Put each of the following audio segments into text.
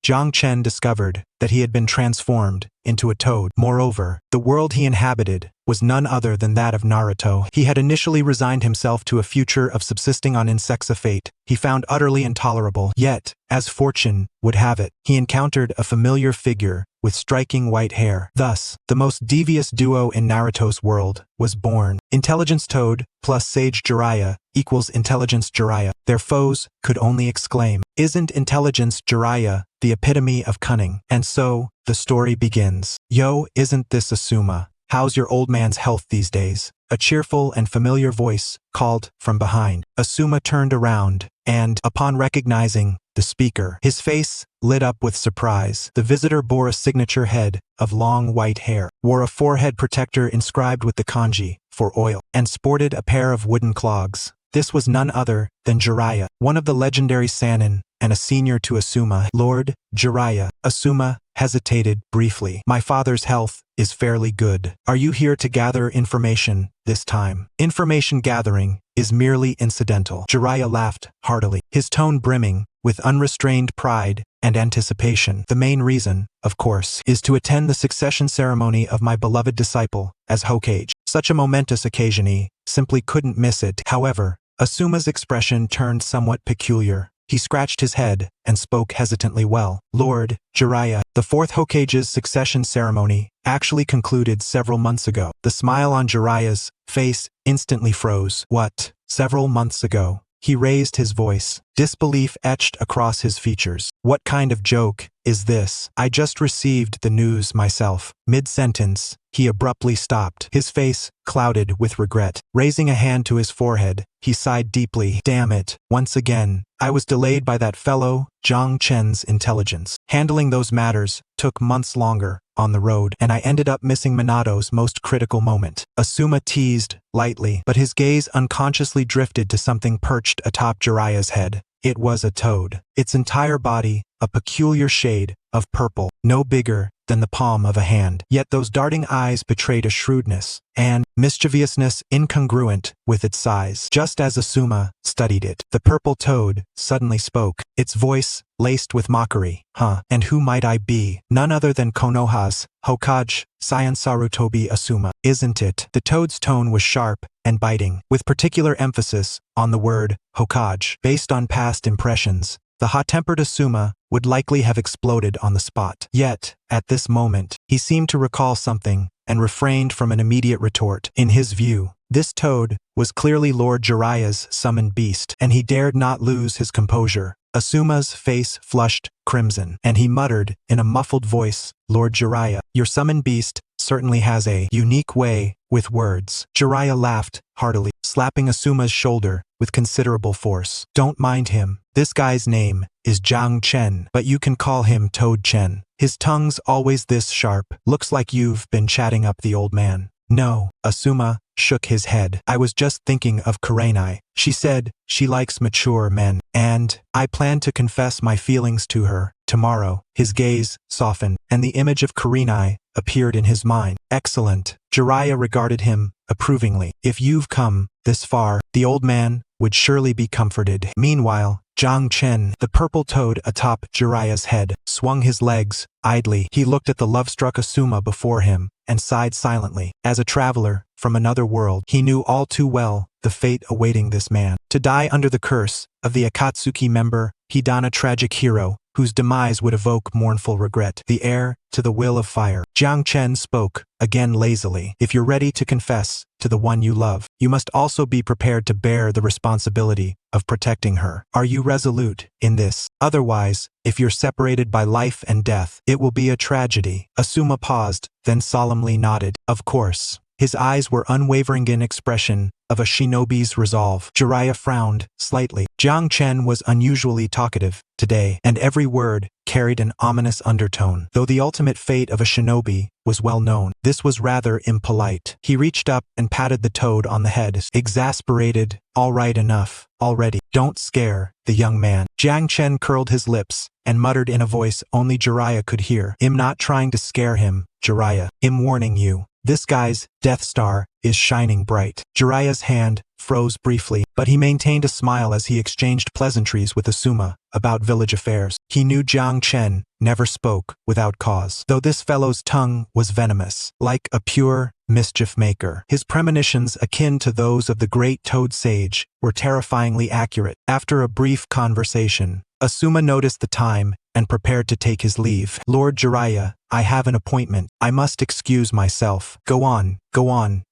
Jiang Chen discovered that he had been transformed into a toad. Moreover, the world he inhabited was none other than that of Naruto. He had initially resigned himself to a future of subsisting on insects of fate he found utterly intolerable. Yet, as fortune would have it, he encountered a familiar figure with striking white hair. Thus, the most devious duo in Naruto's world was born. Intelligence Toad plus Sage Jiraiya equals Intelligence Jiraiya. Their foes could only exclaim, "Isn't Intelligence Jiraiya the epitome of cunning?" And so, the story begins. "Yo, isn't this Asuma? How's your old man's health these days?" A cheerful and familiar voice called from behind. Asuma turned around, and, upon recognizing the speaker, his face lit up with surprise. The visitor bore a signature head of long white hair, wore a forehead protector inscribed with the kanji for oil, and sported a pair of wooden clogs. This was none other than Jiraiya, one of the legendary Sannin, and a senior to Asuma. "Lord Jiraiya." Asuma hesitated briefly. "My father's health is fairly good. Are you here to gather information this time?" "Information gathering is merely incidental." Jiraiya laughed heartily, his tone brimming with unrestrained pride and anticipation. "The main reason, of course, is to attend the succession ceremony of my beloved disciple as Hokage. Such a momentous occasion, simply couldn't miss it." However, Asuma's expression turned somewhat peculiar. He scratched his head and spoke hesitantly. "Well, Lord Jiraiya, the fourth Hokage's succession ceremony actually concluded several months ago." The smile on Jiraiya's face instantly froze. "What? Several months ago?" He raised his voice, disbelief etched across his features. "What kind of joke is this? I just received the news myself." Mid-sentence, he abruptly stopped, his face clouded with regret. Raising a hand to his forehead, he sighed deeply. "Damn it, once again, I was delayed by that fellow Jiang Chen's intelligence. Handling those matters took months longer on the road, and I ended up missing Minato's most critical moment." Asuma teased lightly, but his gaze unconsciously drifted to something perched atop Jiraiya's head. It was a toad, its entire body a peculiar shade of purple, no bigger than the palm of a hand. Yet those darting eyes betrayed a shrewdness and mischievousness incongruent with its size. Just as Asuma studied it, the purple toad suddenly spoke, its voice laced with mockery. "Huh, and who might I be? None other than Konoha's Hokage, Sarutobi Asuma, isn't it?" The toad's tone was sharp and biting, with particular emphasis on the word Hokage. Based on past impressions, the hot-tempered Asuma would likely have exploded on the spot. Yet, at this moment, he seemed to recall something and refrained from an immediate retort. In his view, this toad was clearly Lord Jiraiya's summoned beast, and he dared not lose his composure. Asuma's face flushed crimson, and he muttered in a muffled voice, "Lord Jiraiya, your summoned beast certainly has a unique way with words." Jiraiya laughed heartily, slapping Asuma's shoulder with considerable force. "Don't mind him. This guy's name is Jiang Chen, but you can call him Toad Chen. His tongue's always this sharp. Looks like you've been chatting up the old man." "No," Asuma shook his head. "I was just thinking of Kurenai. She said she likes mature men, and I plan to confess my feelings to her tomorrow." His gaze softened, and the image of Kurenai appeared in his mind. "Excellent." Jiraiya regarded him approvingly. "If you've come this far, the old man would surely be comforted." Meanwhile, Jiang Chen, the purple toad atop Jiraiya's head, swung his legs idly. He looked at the love-struck Asuma before him and sighed silently. As a traveler from another world, he knew all too well the fate awaiting this man. To die under the curse of the Akatsuki member, Hidana, tragic hero, whose demise would evoke mournful regret. The heir to the will of fire. Jiang Chen spoke, again lazily. "If you're ready to confess to the one you love, you must also be prepared to bear the responsibility of protecting her. Are you resolute in this? Otherwise, if you're separated by life and death, it will be a tragedy." Asuma paused, then solemnly nodded. "Of course." His eyes were unwavering in expression of a shinobi's resolve. Jiraiya frowned slightly. Jiang Chen was unusually talkative today, and every word carried an ominous undertone. Though the ultimate fate of a shinobi was well known, this was rather impolite. He reached up and patted the toad on the head, exasperated. "All right, enough already. Don't scare the young man." Jiang Chen curled his lips and muttered in a voice only Jiraiya could hear. "I'm not trying to scare him, Jiraiya. I'm warning you. This guy's Death Star is shining bright. Jiraiya's hand froze briefly, but he maintained a smile as he exchanged pleasantries with Asuma about village affairs. He knew Jiang Chen never spoke without cause, though this fellow's tongue was venomous, like a pure mischief maker. His premonitions, akin to those of the great toad sage, were terrifyingly accurate. After a brief conversation, Asuma noticed the time and prepared to take his leave. Lord Jiraiya, I have an appointment. I must excuse myself. Go on,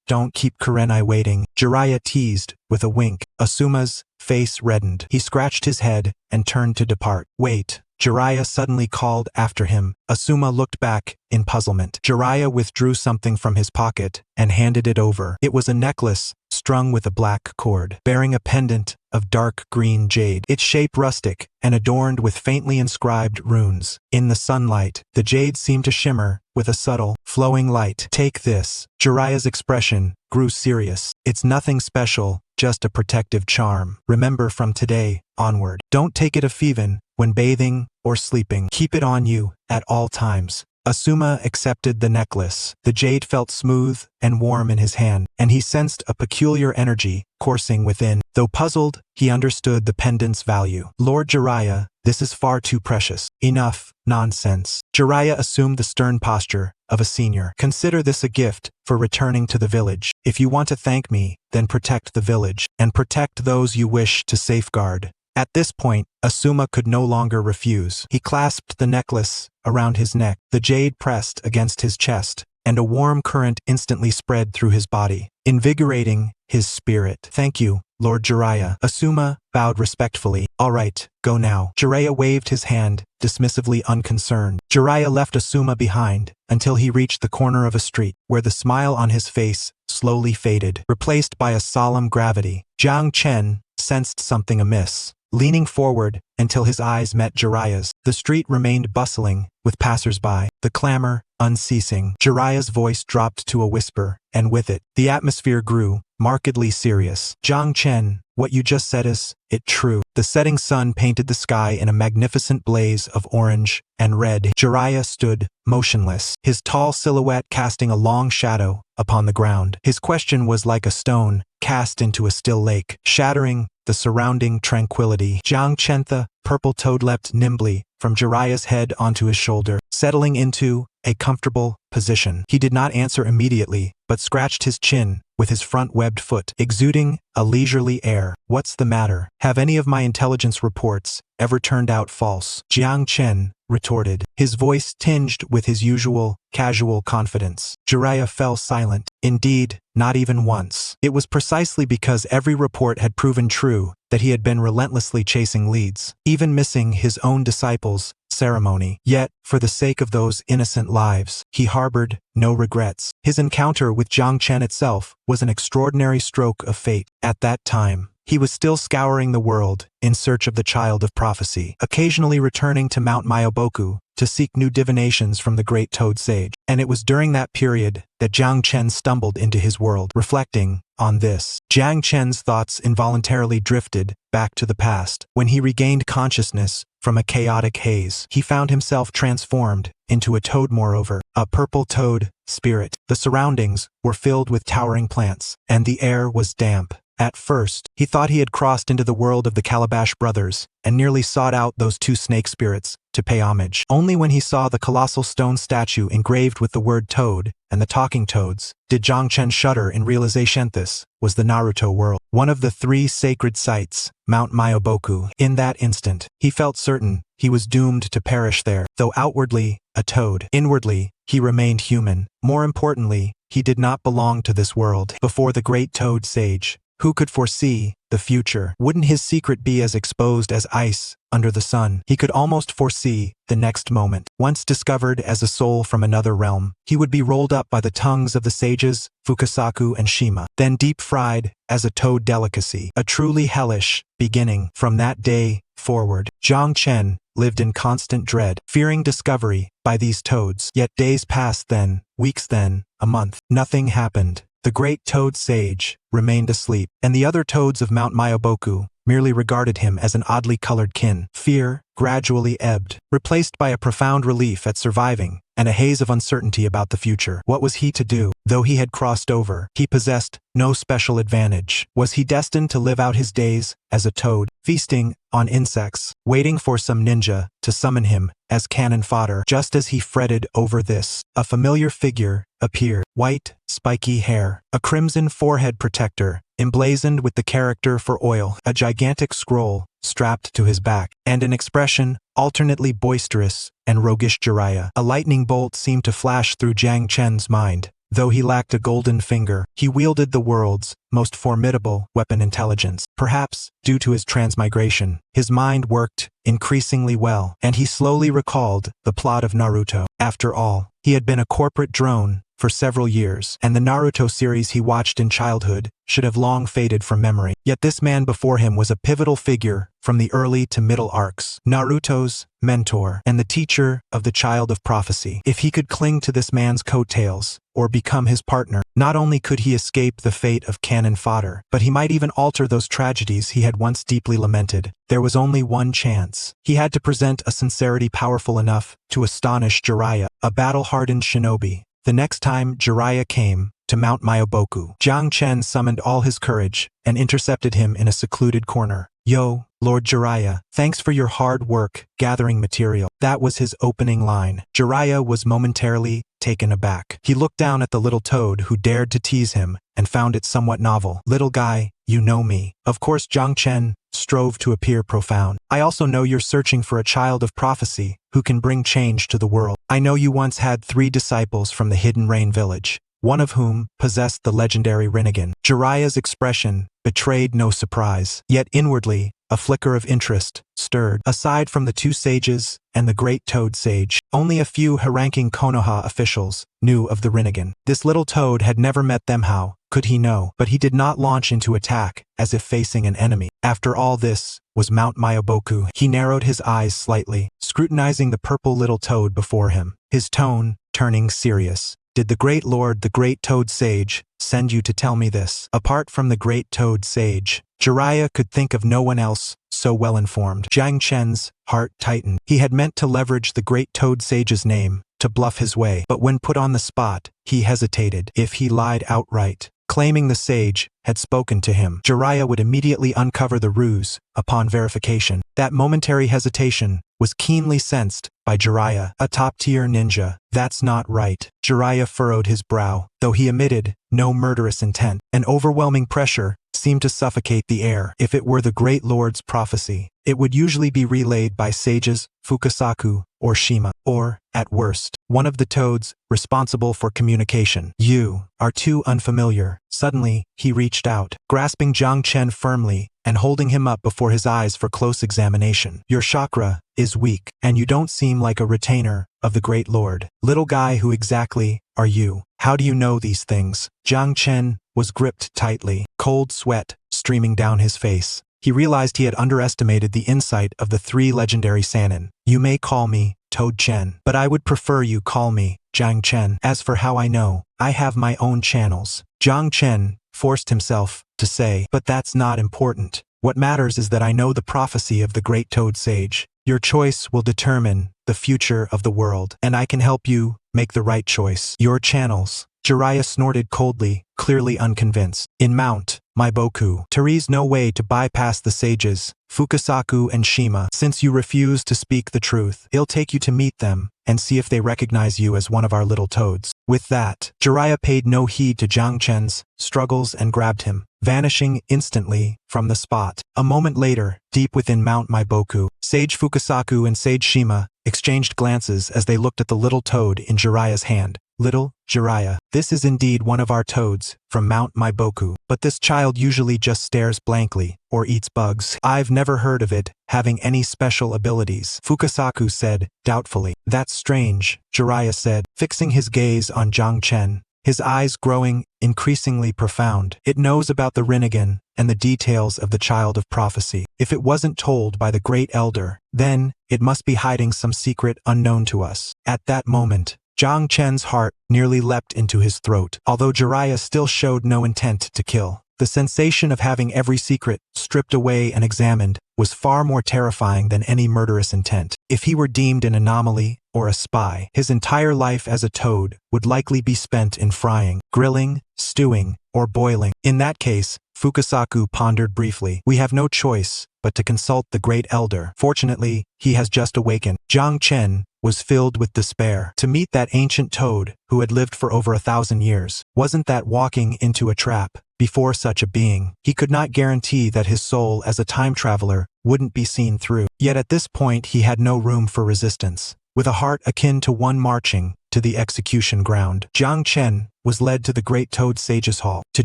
don't keep Kurenai waiting. Jiraiya teased with a wink. Asuma's face reddened. He scratched his head and turned to depart. Wait. Jiraiya suddenly called after him. Asuma looked back in puzzlement. Jiraiya withdrew something from his pocket and handed it over. It was a necklace strung with a black cord, bearing a pendant of dark green jade, its shape rustic and adorned with faintly inscribed runes. In the sunlight, the jade seemed to shimmer with a subtle, flowing light. Take this. Jiraiya's expression grew serious. It's nothing special, just a protective charm. Remember, from today onward, don't take it even when bathing or sleeping. Keep it on you at all times. Asuma accepted the necklace. The jade felt smooth and warm in his hand, and he sensed a peculiar energy coursing within. Though puzzled, he understood the pendant's value. Lord Jiraiya, this is far too precious. Enough nonsense. Jiraiya assumed the stern posture of a senior. Consider this a gift for returning to the village. If you want to thank me, then protect the village, and protect those you wish to safeguard. At this point, Asuma could no longer refuse. He clasped the necklace around his neck. The jade pressed against his chest, and a warm current instantly spread through his body, invigorating his spirit. Thank you, Lord Jiraiya. Asuma bowed respectfully. All right, go now. Jiraiya waved his hand, dismissively unconcerned. Jiraiya left Asuma behind until he reached the corner of a street, where the smile on his face slowly faded, replaced by a solemn gravity. Jiang Chen sensed something amiss. Leaning forward until his eyes met Jiraiya's, the street remained bustling with passers-by, the clamor unceasing. Jiraiya's voice dropped to a whisper, and with it, the atmosphere grew markedly serious. Jiang Chen, what you just said, is it true? The setting sun painted the sky in a magnificent blaze of orange and red. Jiraiya stood motionless, his tall silhouette casting a long shadow upon the ground. His question was like a stone cast into a still lake, shattering the surrounding tranquility. Jiang Chen, the purple toad, leapt nimbly from Jiraiya's head onto his shoulder, settling into a comfortable position. He did not answer immediately, but scratched his chin with his front webbed foot, exuding a leisurely air. What's the matter? Have any of my intelligence reports ever turned out false? Jiang Chen retorted, his voice tinged with his usual casual confidence. Jiraiya fell silent. Indeed, not even once. It was precisely because every report had proven true that he had been relentlessly chasing leads, even missing his own disciples' ceremony. Yet, for the sake of those innocent lives, he harbored no regrets. His encounter with Jiang Chen itself was an extraordinary stroke of fate. At that time, he was still scouring the world in search of the child of prophecy, occasionally returning to Mount Myoboku to seek new divinations from the great toad sage. And it was during that period that Jiang Chen stumbled into his world. Reflecting on this, Jiang Chen's thoughts involuntarily drifted back to the past. When he regained consciousness from a chaotic haze, he found himself transformed into a toad, moreover, a purple toad spirit. The surroundings were filled with towering plants, and the air was damp. At first, he thought he had crossed into the world of the Calabash brothers and nearly sought out those two snake spirits to pay homage. Only when he saw the colossal stone statue engraved with the word toad and the talking toads did Jiang Chen shudder in realization this was the Naruto world, one of the three sacred sites, Mount Myoboku. In that instant, he felt certain he was doomed to perish there. Though outwardly a toad, inwardly he remained human. More importantly, he did not belong to this world. Before the great toad sage, who could foresee the future? Wouldn't his secret be as exposed as ice under the sun? He could almost foresee the next moment. Once discovered as a soul from another realm, he would be rolled up by the tongues of the sages Fugaku and Shima, then deep fried as a toad delicacy. A truly hellish beginning. From that day forward, Jiang Chen lived in constant dread, fearing discovery by these toads. Yet days passed, then weeks, then a month. Nothing happened. The great toad sage remained asleep, and the other toads of Mount Myoboku merely regarded him as an oddly colored kin. Fear gradually ebbed, replaced by a profound relief at surviving and a haze of uncertainty about the future. What was he to do? Though he had crossed over, he possessed no special advantage. Was he destined to live out his days as a toad, feasting on insects, waiting for some ninja to summon him as cannon fodder? Just as he fretted over this, a familiar figure appeared. White, spiky hair, a crimson forehead protector, emblazoned with the character for oil, a gigantic scroll strapped to his back, and an expression alternately boisterous and roguish. Jiraiya. A lightning bolt seemed to flash through Jiang Chen's mind. Though he lacked a golden finger, he wielded the world's most formidable weapon, intelligence. Perhaps, due to his transmigration, his mind worked increasingly well, and he slowly recalled the plot of Naruto. After all, he had been a corporate drone for several years, and the Naruto series he watched in childhood should have long faded from memory. Yet this man before him was a pivotal figure from the early to middle arcs, Naruto's mentor and the teacher of the child of prophecy. If he could cling to this man's coattails, or become his partner, not only could he escape the fate of cannon fodder, but he might even alter those tragedies he had once deeply lamented. There was only one chance. He had to present a sincerity powerful enough to astonish Jiraiya, a battle-hardened shinobi. The next time Jiraiya came to Mount Myoboku, Jiang Chen summoned all his courage and intercepted him in a secluded corner. "Yo, Lord Jiraiya, thanks for your hard work gathering material." That was his opening line. Jiraiya was momentarily taken aback. He looked down at the little toad who dared to tease him and found it somewhat novel. "Little guy, you know me." Of course, Jiang Chen strove to appear profound. "I also know you're searching for a child of prophecy who can bring change to the world. I know you once had 3 disciples from the Hidden Rain village, one of whom possessed the legendary Rinnegan." Jiraiya's expression betrayed no surprise, yet inwardly, a flicker of interest stirred. Aside from the 2 sages and the great toad sage, only a few high-ranking Konoha officials knew of the Rinnegan. This little toad had never met them. How could he know? But he did not launch into attack as if facing an enemy. After all, this was Mount Myoboku. He narrowed his eyes slightly, scrutinizing the purple little toad before him, his tone turning serious. "Did the great lord, the great toad sage, send you to tell me this?" Apart from the great toad sage, Jiraiya could think of no one else so well informed. Jiang Chen's heart tightened. He had meant to leverage the great toad sage's name to bluff his way, but when put on the spot, he hesitated. If he lied outright, claiming the sage had spoken to him, Jiraiya would immediately uncover the ruse upon verification. That momentary hesitation was keenly sensed by Jiraiya, a top-tier ninja. "That's not right." Jiraiya furrowed his brow, though he emitted no murderous intent. An overwhelming pressure seemed to suffocate the air. If it were the great lord's prophecy, it would usually be relayed by sages Fugaku or Shima, or, at worst, one of the toads responsible for communication. "You are too unfamiliar." Suddenly, he reached out, grasping Jiang Chen firmly and holding him up before his eyes for close examination. "Your chakra is weak, and you don't seem like a retainer of the great lord. Little guy, who exactly are you? How do you know these things?" Jiang Chen was gripped tightly, cold sweat streaming down his face. He realized he had underestimated the insight of the 3 legendary Sannin. "You may call me Toad Chen, but I would prefer you call me Jiang Chen. As for how I know, I have my own channels." Jiang Chen forced himself to say, "But that's not important. What matters is that I know the prophecy of the great toad sage. Your choice will determine the future of the world, and I can help you make the right choice." "Your channels?" Jiraiya snorted coldly, clearly unconvinced. "In Mount Myoboku, there's no way to bypass the sages, Fugaku and Shima. Since you refuse to speak the truth, I'll take you to meet them and see if they recognize you as one of our little toads." With that, Jiraiya paid no heed to Jiang Chen's struggles and grabbed him, vanishing instantly from the spot. A moment later, deep within Mount Myoboku, Sage Fugaku and Sage Shima exchanged glances as they looked at the little toad in Jiraiya's hand. "Little Jiraiya, this is indeed one of our toads from Mount Myoboku, but this child usually just stares blankly or eats bugs. I've never heard of it having any special abilities," Fugaku said doubtfully. "That's strange," Jiraiya said, fixing his gaze on Jiang Chen, his eyes growing increasingly profound. "It knows about the Rinnegan and the details of the child of prophecy. If it wasn't told by the great elder, then it must be hiding some secret unknown to us." At that moment, Jiang Chen's heart nearly leapt into his throat. Although Jiraiya still showed no intent to kill, The sensation of having every secret stripped away and examined was far more terrifying than any murderous intent. If he were deemed an anomaly or a spy, his entire life as a toad would likely be spent in frying, grilling, stewing, or boiling. In that case, Fugaku pondered briefly. We have no choice but to consult the Great Elder. Fortunately, he has just awakened. Jiang Chen was filled with despair. To meet that ancient toad who had lived for over 1,000 years, wasn't that walking into a trap? Before such a being, he could not guarantee that his soul as a time traveler wouldn't be seen through. Yet at this point he had no room for resistance. With a heart akin to one marching to the execution ground, Jiang Chen was led to the Great Toad Sage's hall. To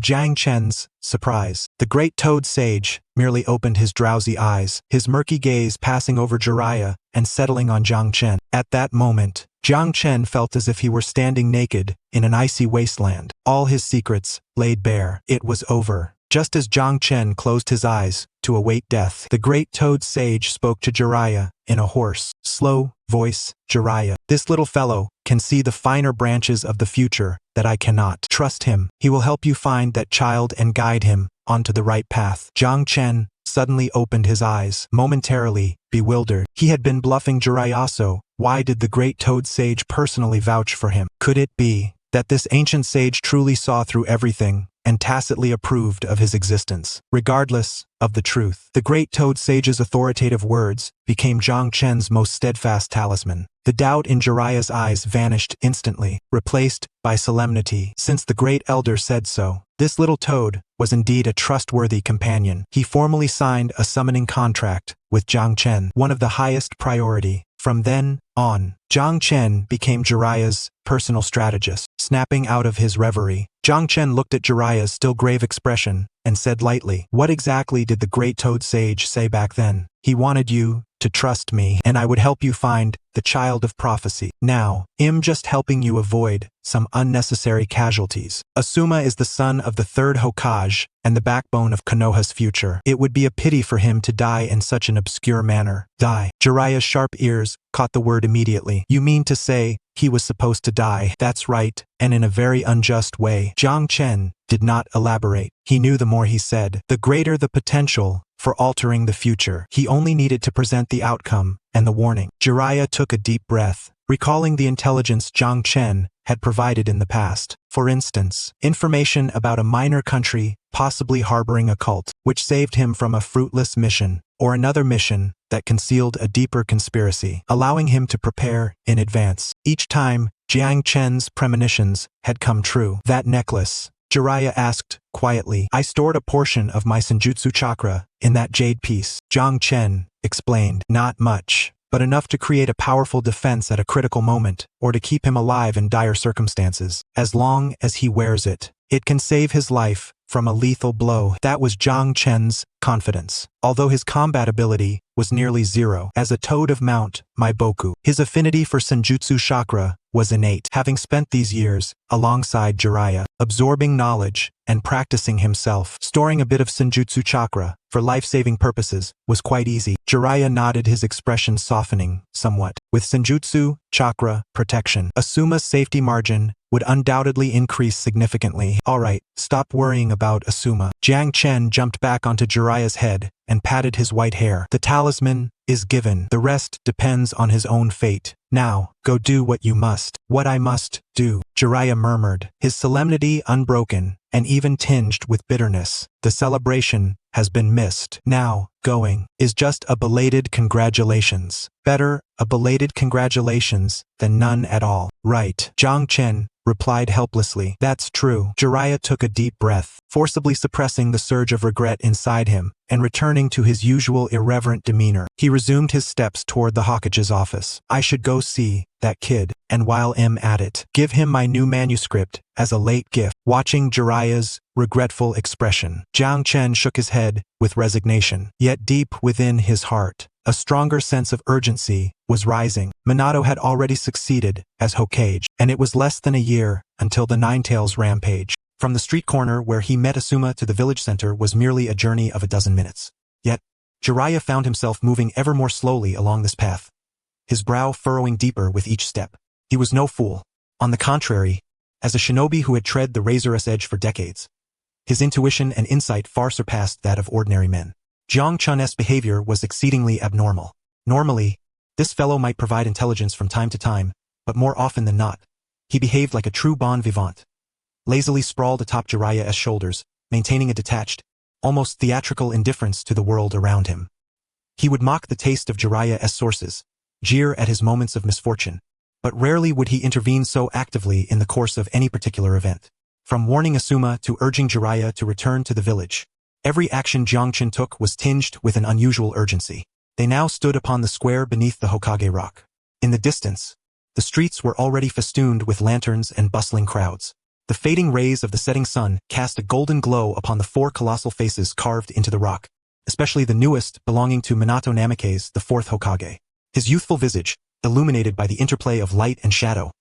Jiang Chen's surprise, the Great Toad Sage merely opened his drowsy eyes, his murky gaze passing over Jiraiya and settling on Jiang Chen. At that moment, Jiang Chen felt as if he were standing naked in an icy wasteland. All his secrets laid bare. It was over. Just as Jiang Chen closed his eyes to await death, the Great Toad Sage spoke to Jiraiya in a hoarse, slow voice. Jiraiya, this little fellow can see the finer branches of the future that I cannot. Trust him. He will help you find that child and guide him onto the right path. Jiang Chen suddenly opened his eyes, momentarily bewildered. He had been bluffing Jiraiya, so why did the Great Toad Sage personally vouch for him? Could it be that this ancient sage truly saw through everything and tacitly approved of his existence? Regardless of the truth, the Great Toad Sage's authoritative words became Jiang Chen's most steadfast talisman. The doubt in Jiraiya's eyes vanished instantly, replaced by solemnity. Since the Great Elder said so, this little toad was indeed a trustworthy companion. He formally signed a summoning contract with Jiang Chen, one of the highest priority. From then on, Jiang Chen became Jiraiya's personal strategist. Snapping out of his reverie, Jiang Chen looked at Jiraiya's still grave expression and said lightly, "What exactly did the Great Toad Sage say back then?" "He wanted you to trust me, and I would help you find the child of prophecy. Now, I'm just helping you avoid some unnecessary casualties. Asuma is the son of the third Hokage and the backbone of Konoha's future. It would be a pity for him to die in such an obscure manner." Die. Jiraiya's sharp ears caught the word immediately. "You mean to say he was supposed to die?" "That's right, and in a very unjust way." Jiang Chen did not elaborate. He knew the more he said, the greater the potential for altering the future. He only needed to present the outcome and the warning. Jiraiya took a deep breath, recalling the intelligence Jiang Chen had provided in the past. For instance, information about a minor country possibly harboring a cult, which saved him from a fruitless mission, or another mission that concealed a deeper conspiracy, allowing him to prepare in advance. Each time, Jiang Chen's premonitions had come true. "That necklace?" Jiraiya asked quietly. "I stored a portion of my senjutsu chakra in that jade piece." Jiang Chen explained. "Not much, but enough to create a powerful defense at a critical moment, or to keep him alive in dire circumstances. As long as he wears it, it can save his life from a lethal blow." That was Jiang Chen's confidence, although his combat ability was nearly zero. As a toad of Mount Maiboku, his affinity for senjutsu chakra was innate. Having spent these years alongside Jiraiya, absorbing knowledge and practicing himself, storing a bit of senjutsu chakra for life-saving purposes was quite easy. Jiraiya nodded, his expression softening somewhat. With senjutsu chakra protection, Asuma's safety margin would undoubtedly increase significantly. "All right, stop worrying about Asuma." Jiang Chen jumped back onto Jiraiya's head and patted his white hair. "The talisman is given. The rest depends on his own fate. Now, go do what you must." "What I must do," Jiraiya murmured, his solemnity unbroken and even tinged with bitterness. "The celebration has been missed. Now, going is just a belated congratulations. Better a belated congratulations than none at all." "Right," Jiang Chen replied helplessly. "That's true." Jiraiya took a deep breath, forcibly suppressing the surge of regret inside him and returning to his usual irreverent demeanor. He resumed his steps toward the Hokage's office. "I should go see that kid, and while I'm at it, give him my new manuscript as a late gift." Watching Jiraiya's regretful expression, Jiang Chen shook his head with resignation. Yet deep within his heart, a stronger sense of urgency was rising. Minato had already succeeded as Hokage, and it was less than a year until the Ninetales rampage. From the street corner where he met Asuma to the village center was merely a journey of a dozen minutes. Yet, Jiraiya found himself moving ever more slowly along this path, his brow furrowing deeper with each step. He was no fool. On the contrary, as a shinobi who had tread the razor's edge for decades, His intuition and insight far surpassed that of ordinary men. Jiang Chun's behavior was exceedingly abnormal. Normally, this fellow might provide intelligence from time to time, but more often than not, he behaved like a true bon vivant. Lazily sprawled atop Jiraiya's shoulders, maintaining a detached, almost theatrical indifference to the world around him. He would mock the taste of Jiraiya's sources, jeer at his moments of misfortune, but rarely would he intervene so actively in the course of any particular event. From warning Asuma to urging Jiraiya to return to the village, every action Jiang Chun took was tinged with an unusual urgency. They now stood upon the square beneath the Hokage rock. In the distance, the streets were already festooned with lanterns and bustling crowds. The fading rays of the setting sun cast a golden glow upon the 4 colossal faces carved into the rock, especially the newest belonging to Minato Namikaze, the 4th Hokage. His youthful visage, illuminated by the interplay of light and shadow,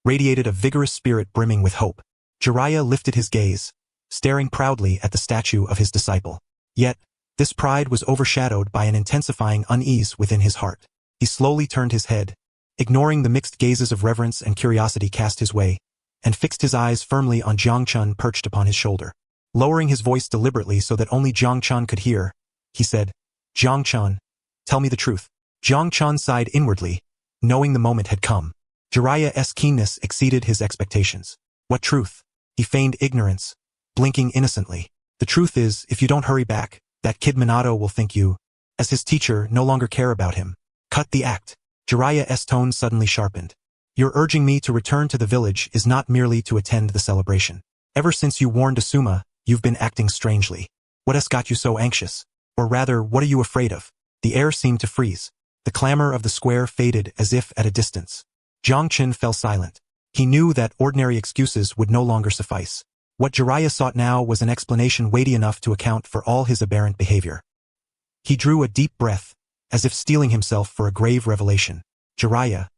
radiated a vigorous spirit brimming with hope. Jiraiya lifted his gaze, staring proudly at the statue of his disciple. Yet, this pride was overshadowed by an intensifying unease within his heart. He slowly turned his head, ignoring the mixed gazes of reverence and curiosity cast his way, and fixed his eyes firmly on Jiang Chun perched upon his shoulder. Lowering his voice deliberately so that only Jiang Chun could hear, he said, "Jiang Chun, tell me the truth." Jiang Chun sighed inwardly, knowing the moment had come. Jiraiya's keenness exceeded his expectations. What truth? He feigned ignorance, blinking innocently. The truth is, if you don't hurry back, that kid Minato will think you, as his teacher, no longer care about him. Cut the act. Jiraiya's tone suddenly sharpened. Your urging me to return to the village is not merely to attend the celebration. Ever since you warned Asuma, you've been acting strangely. What has got you so anxious? Or rather, what are you afraid of? The air seemed to freeze. The clamor of the square faded as if at a distance. Jiang Chun fell silent. He knew that ordinary excuses would no longer suffice. What Jiraiya sought now was an explanation weighty enough to account for all his aberrant behavior. He drew a deep breath, as if steeling himself for a grave revelation. Jiraiya.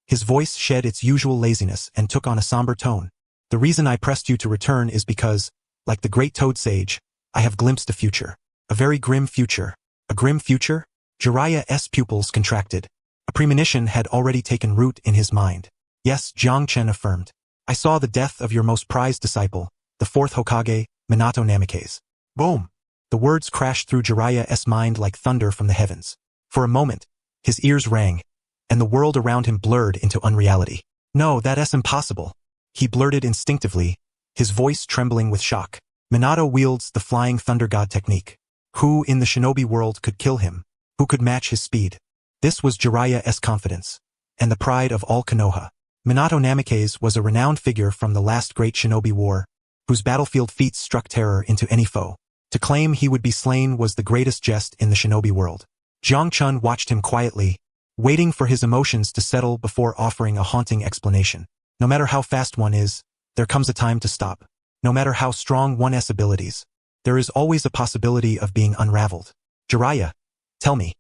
His voice shed its usual laziness and took on a somber tone. The reason I pressed you to return is because, like the great Toad Sage, I have glimpsed a future. A very grim future. A grim future? Jiraiya's pupils contracted. A premonition had already taken root in his mind. Yes, Jiang Chun affirmed. I saw the death of your most prized disciple, the 4th Hokage, Minato Namikaze. Boom! The words crashed through Jiraiya's mind like thunder from the heavens. For a moment, his ears rang, and the world around him blurred into unreality. No, that's impossible. He blurted instinctively, his voice trembling with shock. Minato wields the flying thunder god technique. Who in the shinobi world could kill him? Who could match his speed? This was Jiraiya's confidence, and the pride of all Konoha. Minato Namikaze was a renowned figure from the last great shinobi war, whose battlefield feats struck terror into any foe. To claim he would be slain was the greatest jest in the shinobi world. Jiang Chun watched him quietly, waiting for his emotions to settle before offering a haunting explanation. No matter how fast one is, there comes a time to stop. No matter how strong one's abilities, there is always a possibility of being unraveled. Jiraiya, tell me,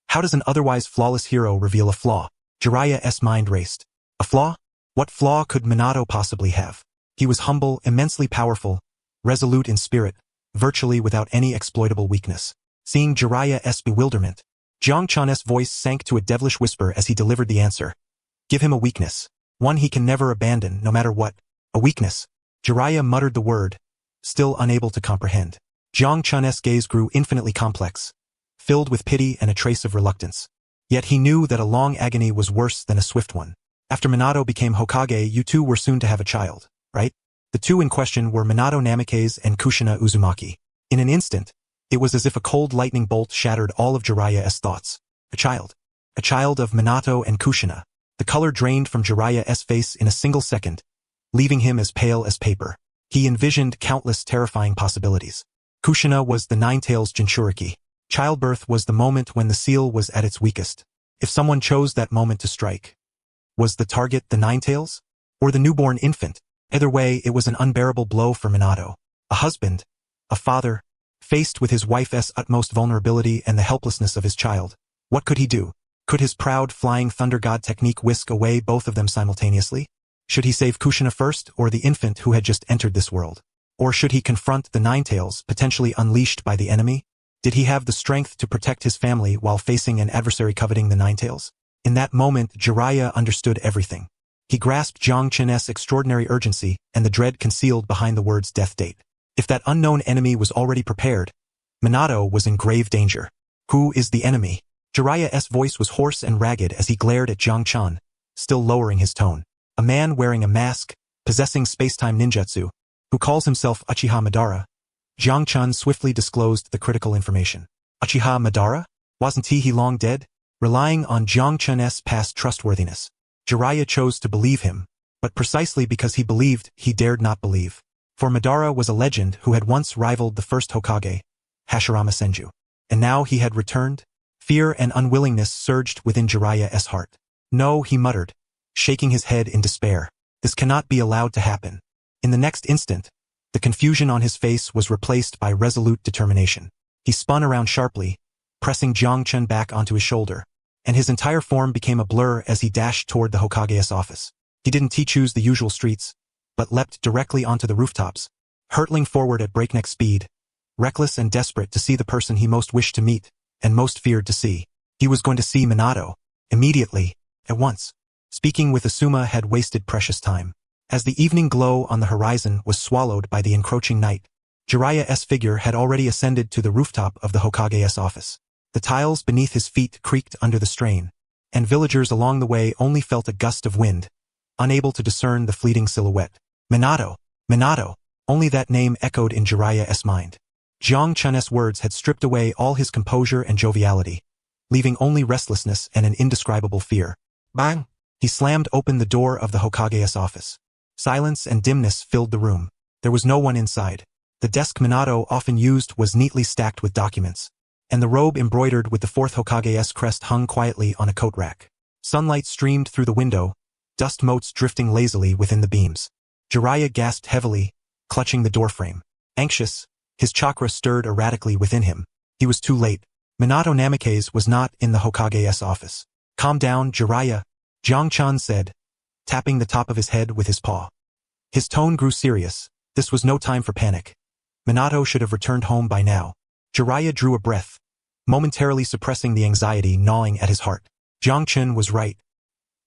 how does an otherwise flawless hero reveal a flaw? Jiraiya's mind raced. A flaw? What flaw could Minato possibly have? He was humble, immensely powerful, resolute in spirit, virtually without any exploitable weakness. Seeing Jiraiya's bewilderment, Jiang Chun's voice sank to a devilish whisper as he delivered the answer. Give him a weakness. One he can never abandon, no matter what. A weakness. Jiraiya muttered the word, still unable to comprehend. Jiang Chun's gaze grew infinitely complex, filled with pity and a trace of reluctance. Yet he knew that a long agony was worse than a swift one. After Minato became Hokage, you two were soon to have a child, right? The two in question were Minato Namikaze and Kushina Uzumaki. In an instant, it was as if a cold lightning bolt shattered all of Jiraiya's thoughts. A child. A child of Minato and Kushina. The color drained from Jiraiya's face in a single second, leaving him as pale as paper. He envisioned countless terrifying possibilities. Kushina was the Nine-Tails Jinchuriki. Childbirth was the moment when the seal was at its weakest. If someone chose that moment to strike, was the target the Nine-Tails? Or the newborn infant? Either way, it was an unbearable blow for Minato. A husband, a father, faced with his wife's utmost vulnerability and the helplessness of his child. What could he do? Could his proud flying thunder god technique whisk away both of them simultaneously? Should he save Kushina first, or the infant who had just entered this world? Or should he confront the Nine-Tails, potentially unleashed by the enemy? Did he have the strength to protect his family while facing an adversary coveting the Nine-Tails? In that moment, Jiraiya understood everything. He grasped Jiang Chun's extraordinary urgency and the dread concealed behind the words death date. If that unknown enemy was already prepared, Minato was in grave danger. Who is the enemy? Jiraiya's voice was hoarse and ragged as he glared at Jiang Chun, still lowering his tone. A man wearing a mask, possessing space-time ninjutsu, who calls himself Uchiha Madara. Jiang Chun swiftly disclosed the critical information. Uchiha Madara? Wasn't he long dead? Relying on Jiang Chun's past trustworthiness, Jiraiya chose to believe him, but precisely because he believed, he dared not believe. For Madara was a legend who had once rivaled the first Hokage, Hashirama Senju. And now he had returned? Fear and unwillingness surged within Jiraiya's heart. No, he muttered, shaking his head in despair. This cannot be allowed to happen. In the next instant, the confusion on his face was replaced by resolute determination. He spun around sharply, pressing Jiang Chun back onto his shoulder, and his entire form became a blur as he dashed toward the Hokage's office. He didn't choose the usual streets, but leapt directly onto the rooftops, hurtling forward at breakneck speed, reckless and desperate to see the person he most wished to meet, and most feared to see. He was going to see Minato, immediately, at once. Speaking with Asuma had wasted precious time. As the evening glow on the horizon was swallowed by the encroaching night, Jiraiya's figure had already ascended to the rooftop of the Hokage's office. The tiles beneath his feet creaked under the strain, and villagers along the way only felt a gust of wind, unable to discern the fleeting silhouette. Minato, Minato, only that name echoed in Jiraiya's mind. Jiang Chun's words had stripped away all his composure and joviality, leaving only restlessness and an indescribable fear. Bang! He slammed open the door of the Hokage's office. Silence and dimness filled the room. There was no one inside. The desk Minato often used was neatly stacked with documents, and the robe embroidered with the fourth Hokage's crest hung quietly on a coat rack. Sunlight streamed through the window, dust motes drifting lazily within the beams. Jiraiya gasped heavily, clutching the doorframe. Anxious, his chakra stirred erratically within him. He was too late. Minato Namikaze was not in the Hokage's office. Calm down, Jiraiya, Jiang Chun said, tapping the top of his head with his paw. His tone grew serious. This was no time for panic. Minato should have returned home by now. Jiraiya drew a breath, momentarily suppressing the anxiety gnawing at his heart. Jiang Chun was right.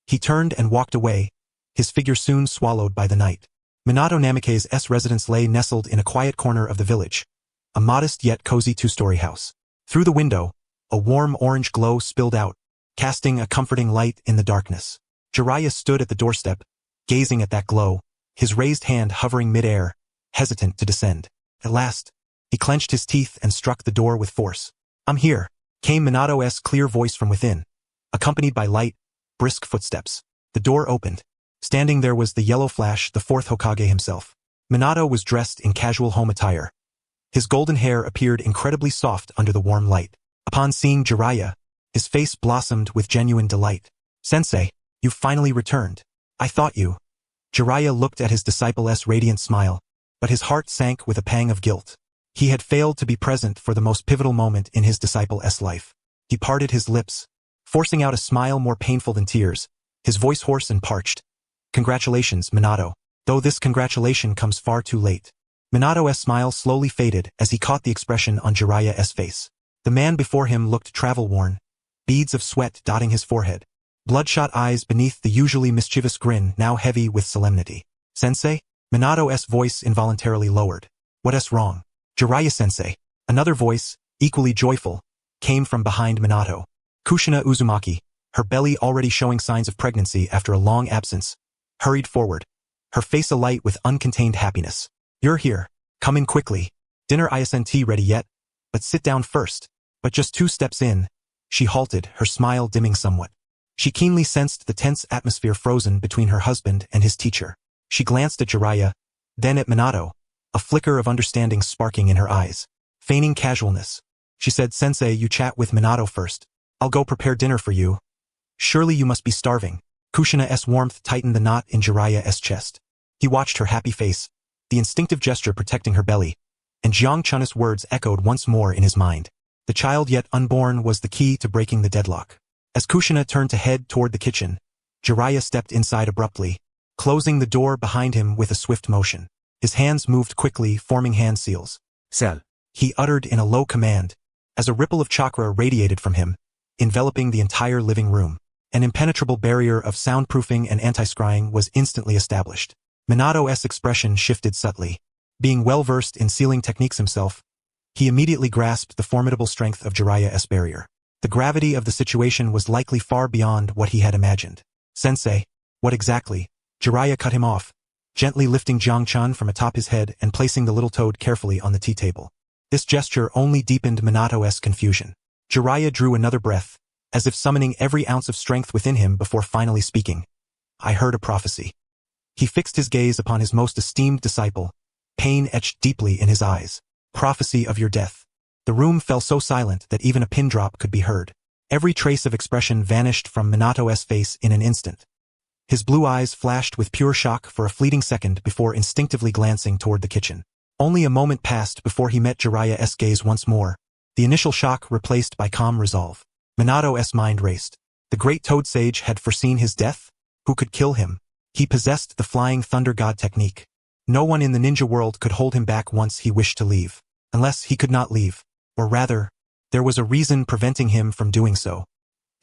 He turned and walked away, his figure soon swallowed by the night. Minato Namikaze's residence lay nestled in a quiet corner of the village, a modest yet cozy two-story house. Through the window, a warm orange glow spilled out, casting a comforting light in the darkness. Jiraiya stood at the doorstep, gazing at that glow, his raised hand hovering mid-air, hesitant to descend. At last, he clenched his teeth and struck the door with force. "I'm here," came Minato's clear voice from within, accompanied by light, brisk footsteps. The door opened. Standing there was the yellow flash, the fourth Hokage himself. Minato was dressed in casual home attire. His golden hair appeared incredibly soft under the warm light. Upon seeing Jiraiya, his face blossomed with genuine delight. "Sensei, you finally returned. I thought you." Jiraiya looked at his disciple's radiant smile, but his heart sank with a pang of guilt. He had failed to be present for the most pivotal moment in his disciple's life. He parted his lips, forcing out a smile more painful than tears, his voice hoarse and parched. "Congratulations, Minato. Though this congratulation comes far too late." Minato's smile slowly faded as he caught the expression on Jiraiya's face. The man before him looked travel-worn, beads of sweat dotting his forehead, bloodshot eyes beneath the usually mischievous grin now heavy with solemnity. "Sensei?" Minato's voice involuntarily lowered. "What's wrong?" "Jiraiya-sensei." Another voice, equally joyful, came from behind Minato. Kushina Uzumaki, her belly already showing signs of pregnancy after a long absence, hurried forward, her face alight with uncontained happiness. "You're here. Come in quickly. Dinner isn't ready yet, but sit down first." But just 2 steps in, she halted, her smile dimming somewhat. She keenly sensed the tense atmosphere frozen between her husband and his teacher. She glanced at Jiraiya, then at Minato, a flicker of understanding sparking in her eyes. Feigning casualness, she said, "Sensei, you chat with Minato first. I'll go prepare dinner for you. Surely you must be starving." Kushina's warmth tightened the knot in Jiraiya's chest. He watched her happy face, the instinctive gesture protecting her belly, and Jiang Chun's words echoed once more in his mind. The child yet unborn was the key to breaking the deadlock. As Kushina turned to head toward the kitchen, Jiraiya stepped inside abruptly, closing the door behind him with a swift motion. His hands moved quickly, forming hand seals. "Sell," he uttered in a low command, as a ripple of chakra radiated from him, enveloping the entire living room. An impenetrable barrier of soundproofing and anti-scrying was instantly established. Minato's expression shifted subtly. Being well-versed in sealing techniques himself, he immediately grasped the formidable strength of Jiraiya's barrier. The gravity of the situation was likely far beyond what he had imagined. "Sensei, what exactly?" Jiraiya cut him off, gently lifting Jiang-chan from atop his head and placing the little toad carefully on the tea table. This gesture only deepened Minato's confusion. Jiraiya drew another breath, as if summoning every ounce of strength within him before finally speaking. "I heard a prophecy." He fixed his gaze upon his most esteemed disciple, pain etched deeply in his eyes. "Prophecy of your death." The room fell so silent that even a pin drop could be heard. Every trace of expression vanished from Minato's face in an instant. His blue eyes flashed with pure shock for a fleeting second before instinctively glancing toward the kitchen. Only a moment passed before he met Jiraiya's gaze once more, the initial shock replaced by calm resolve. Minato's mind raced. The great Toad Sage had foreseen his death? Who could kill him? He possessed the Flying Thunder God technique. No one in the ninja world could hold him back once he wished to leave. Unless he could not leave. Or rather, there was a reason preventing him from doing so.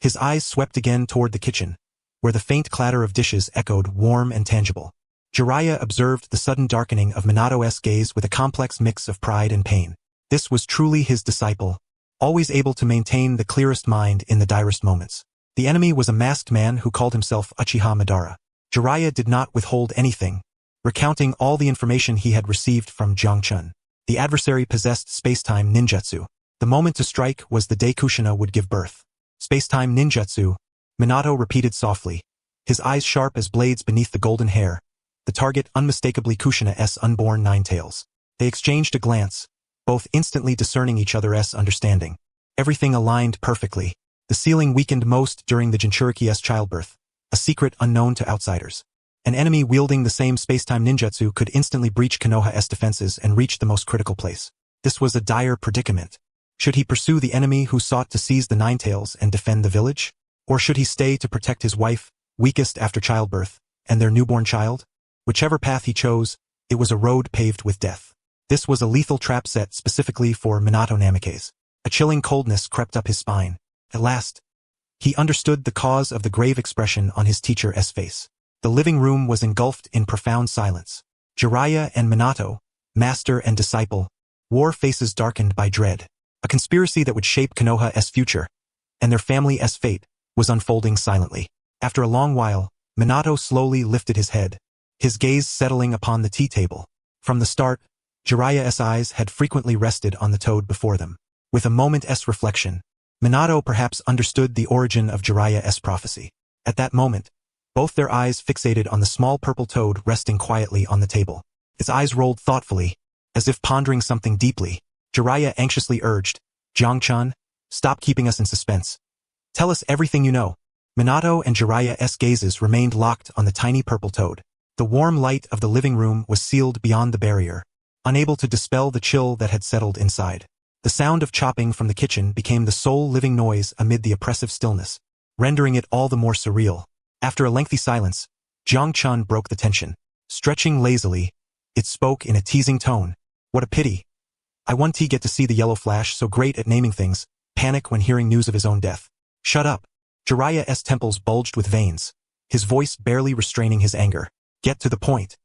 His eyes swept again toward the kitchen, where the faint clatter of dishes echoed warm and tangible. Jiraiya observed the sudden darkening of Minato's gaze with a complex mix of pride and pain. This was truly his disciple, always able to maintain the clearest mind in the direst moments. The enemy was a masked man who called himself Uchiha Madara. Jiraiya did not withhold anything, recounting all the information he had received from Jiang-chan. The adversary possessed space-time ninjutsu. The moment to strike was the day Kushina would give birth. Space-time ninjutsu, Minato repeated softly, his eyes sharp as blades beneath the golden hair, the target unmistakably Kushina's unborn Ninetales. They exchanged a glance, both instantly discerning each other's understanding. Everything aligned perfectly. The sealing weakened most during the Jinchuriki's childbirth, a secret unknown to outsiders. An enemy wielding the same space-time ninjutsu could instantly breach Konoha's defenses and reach the most critical place. This was a dire predicament. Should he pursue the enemy who sought to seize the Ninetales and defend the village? Or should he stay to protect his wife, weakest after childbirth, and their newborn child? Whichever path he chose, it was a road paved with death. This was a lethal trap set specifically for Minato Namikaze. A chilling coldness crept up his spine. At last, he understood the cause of the grave expression on his teacher's face. The living room was engulfed in profound silence. Jiraiya and Minato, master and disciple, wore faces darkened by dread. A conspiracy that would shape Konoha's future, and their family's fate, was unfolding silently. After a long while, Minato slowly lifted his head, his gaze settling upon the tea table. From the start, Jiraiya's eyes had frequently rested on the toad before them. With a moment's reflection, Minato perhaps understood the origin of Jiraiya's prophecy. At that moment, both their eyes fixated on the small purple toad resting quietly on the table. Its eyes rolled thoughtfully, as if pondering something deeply. Jiraiya anxiously urged, "Jiang-chan, stop keeping us in suspense. Tell us everything you know." Minato and Jiraiya's gazes remained locked on the tiny purple toad. The warm light of the living room was sealed beyond the barrier, unable to dispel the chill that had settled inside. The sound of chopping from the kitchen became the sole living noise amid the oppressive stillness, rendering it all the more surreal. After a lengthy silence, Jiang-chan broke the tension. Stretching lazily, it spoke in a teasing tone. "What a pity. I one get to see the yellow flash so great at naming things, panic when hearing news of his own death." "Shut up." Jiraiya's temples bulged with veins, his voice barely restraining his anger. "Get to the point."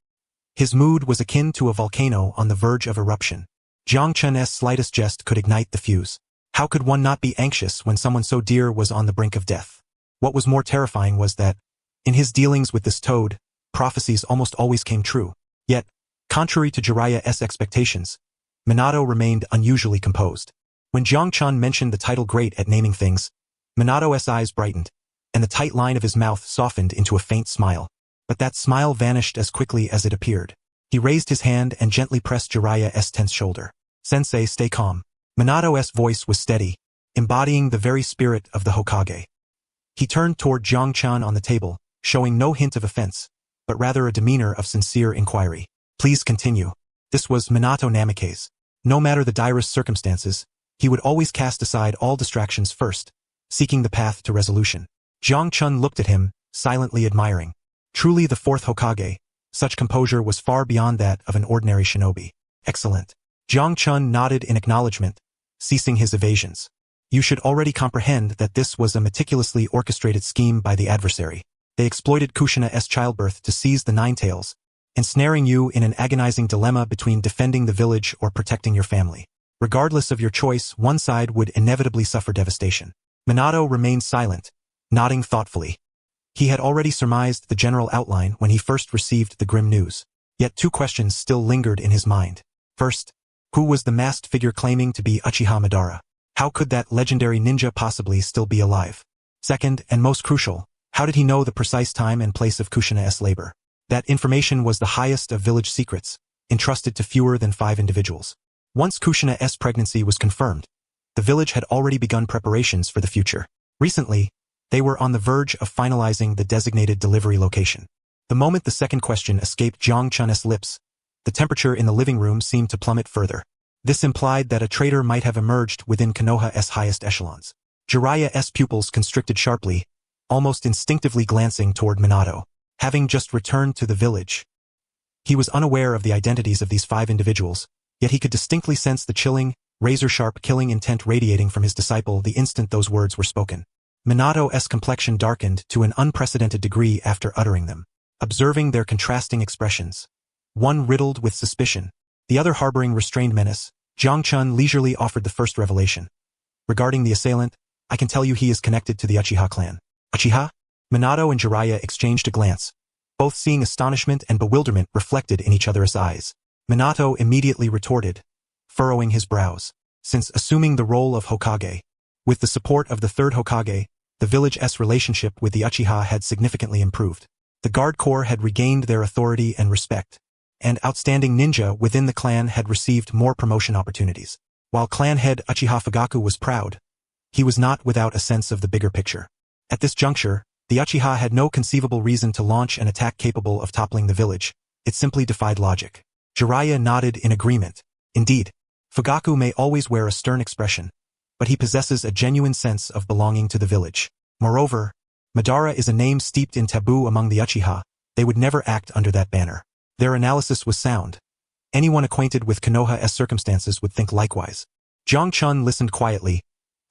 His mood was akin to a volcano on the verge of eruption. Jiang-chan's slightest jest could ignite the fuse. How could one not be anxious when someone so dear was on the brink of death? What was more terrifying was that, in his dealings with this toad, prophecies almost always came true. Yet, contrary to Jiraiya's expectations, Minato remained unusually composed. When Jiang-chan mentioned the title great at naming things, Minato's eyes brightened, and the tight line of his mouth softened into a faint smile. But that smile vanished as quickly as it appeared. He raised his hand and gently pressed Jiraiya's tense shoulder. "Sensei, stay calm." Minato's voice was steady, embodying the very spirit of the Hokage. He turned toward Jiang-chan on the table, showing no hint of offense, but rather a demeanor of sincere inquiry. "Please continue." This was Minato Namikaze. No matter the direst circumstances, he would always cast aside all distractions first, seeking the path to resolution. Jiang-chan looked at him, silently admiring. Truly the fourth Hokage, such composure was far beyond that of an ordinary shinobi. "Excellent." Jiang-chan nodded in acknowledgement, ceasing his evasions. "You should already comprehend that this was a meticulously orchestrated scheme by the adversary. They exploited Kushina's childbirth to seize the Ninetales, ensnaring you in an agonizing dilemma between defending the village or protecting your family. Regardless of your choice, one side would inevitably suffer devastation. Minato remained silent, nodding thoughtfully. He had already surmised the general outline when he first received the grim news. Yet two questions still lingered in his mind. First, who was the masked figure claiming to be Uchiha Madara? How could that legendary ninja possibly still be alive? Second, and most crucial, how did he know the precise time and place of Kushina's labor? That information was the highest of village secrets, entrusted to fewer than 5 individuals. Once Kushina's pregnancy was confirmed, the village had already begun preparations for the future. Recently, they were on the verge of finalizing the designated delivery location. The moment the second question escaped Jiang Chun's lips, the temperature in the living room seemed to plummet further. This implied that a traitor might have emerged within Konoha's highest echelons. Jiraiya's pupils constricted sharply, almost instinctively glancing toward Minato. Having just returned to the village, he was unaware of the identities of these 5 individuals, yet he could distinctly sense the chilling, razor-sharp killing intent radiating from his disciple the instant those words were spoken. Minato's complexion darkened to an unprecedented degree after uttering them. Observing their contrasting expressions, one riddled with suspicion, the other harboring restrained menace, Jiang Chun leisurely offered the first revelation. Regarding the assailant, I can tell you he is connected to the Uchiha clan. Uchiha? Minato and Jiraiya exchanged a glance, both seeing astonishment and bewilderment reflected in each other's eyes. Minato immediately retorted, furrowing his brows. Since assuming the role of Hokage, with the support of the third Hokage, the village's relationship with the Uchiha had significantly improved. The Guard Corps had regained their authority and respect, and outstanding ninja within the clan had received more promotion opportunities. While clan head Uchiha Fugaku was proud, he was not without a sense of the bigger picture. At this juncture, the Uchiha had no conceivable reason to launch an attack capable of toppling the village. It simply defied logic. Jiraiya nodded in agreement. Indeed, Fugaku may always wear a stern expression, but he possesses a genuine sense of belonging to the village. Moreover, Madara is a name steeped in taboo among the Uchiha. They would never act under that banner. Their analysis was sound. Anyone acquainted with Konoha's circumstances would think likewise. Jiang Chun listened quietly,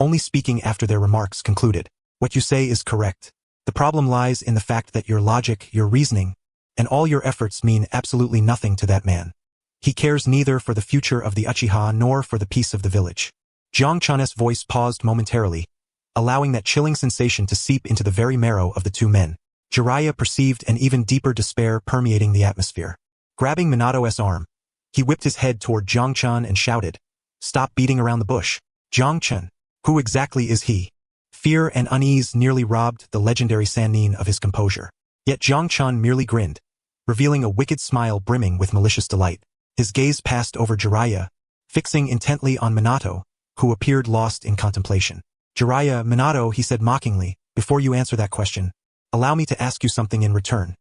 only speaking after their remarks concluded. What you say is correct. The problem lies in the fact that your logic, your reasoning, and all your efforts mean absolutely nothing to that man. He cares neither for the future of the Uchiha nor for the peace of the village. Jiang Chun's voice paused momentarily, allowing that chilling sensation to seep into the very marrow of the two men. Jiraiya perceived an even deeper despair permeating the atmosphere. Grabbing Minato's arm, he whipped his head toward Jiang Chun and shouted, "Stop beating around the bush. Jiang Chun, who exactly is he?" Fear and unease nearly robbed the legendary Sannin of his composure. Yet Jiang Chun merely grinned, revealing a wicked smile brimming with malicious delight. His gaze passed over Jiraiya, fixing intently on Minato, who appeared lost in contemplation. "Jiraiya, Minato," he said mockingly, "before you answer that question, allow me to ask you something in return.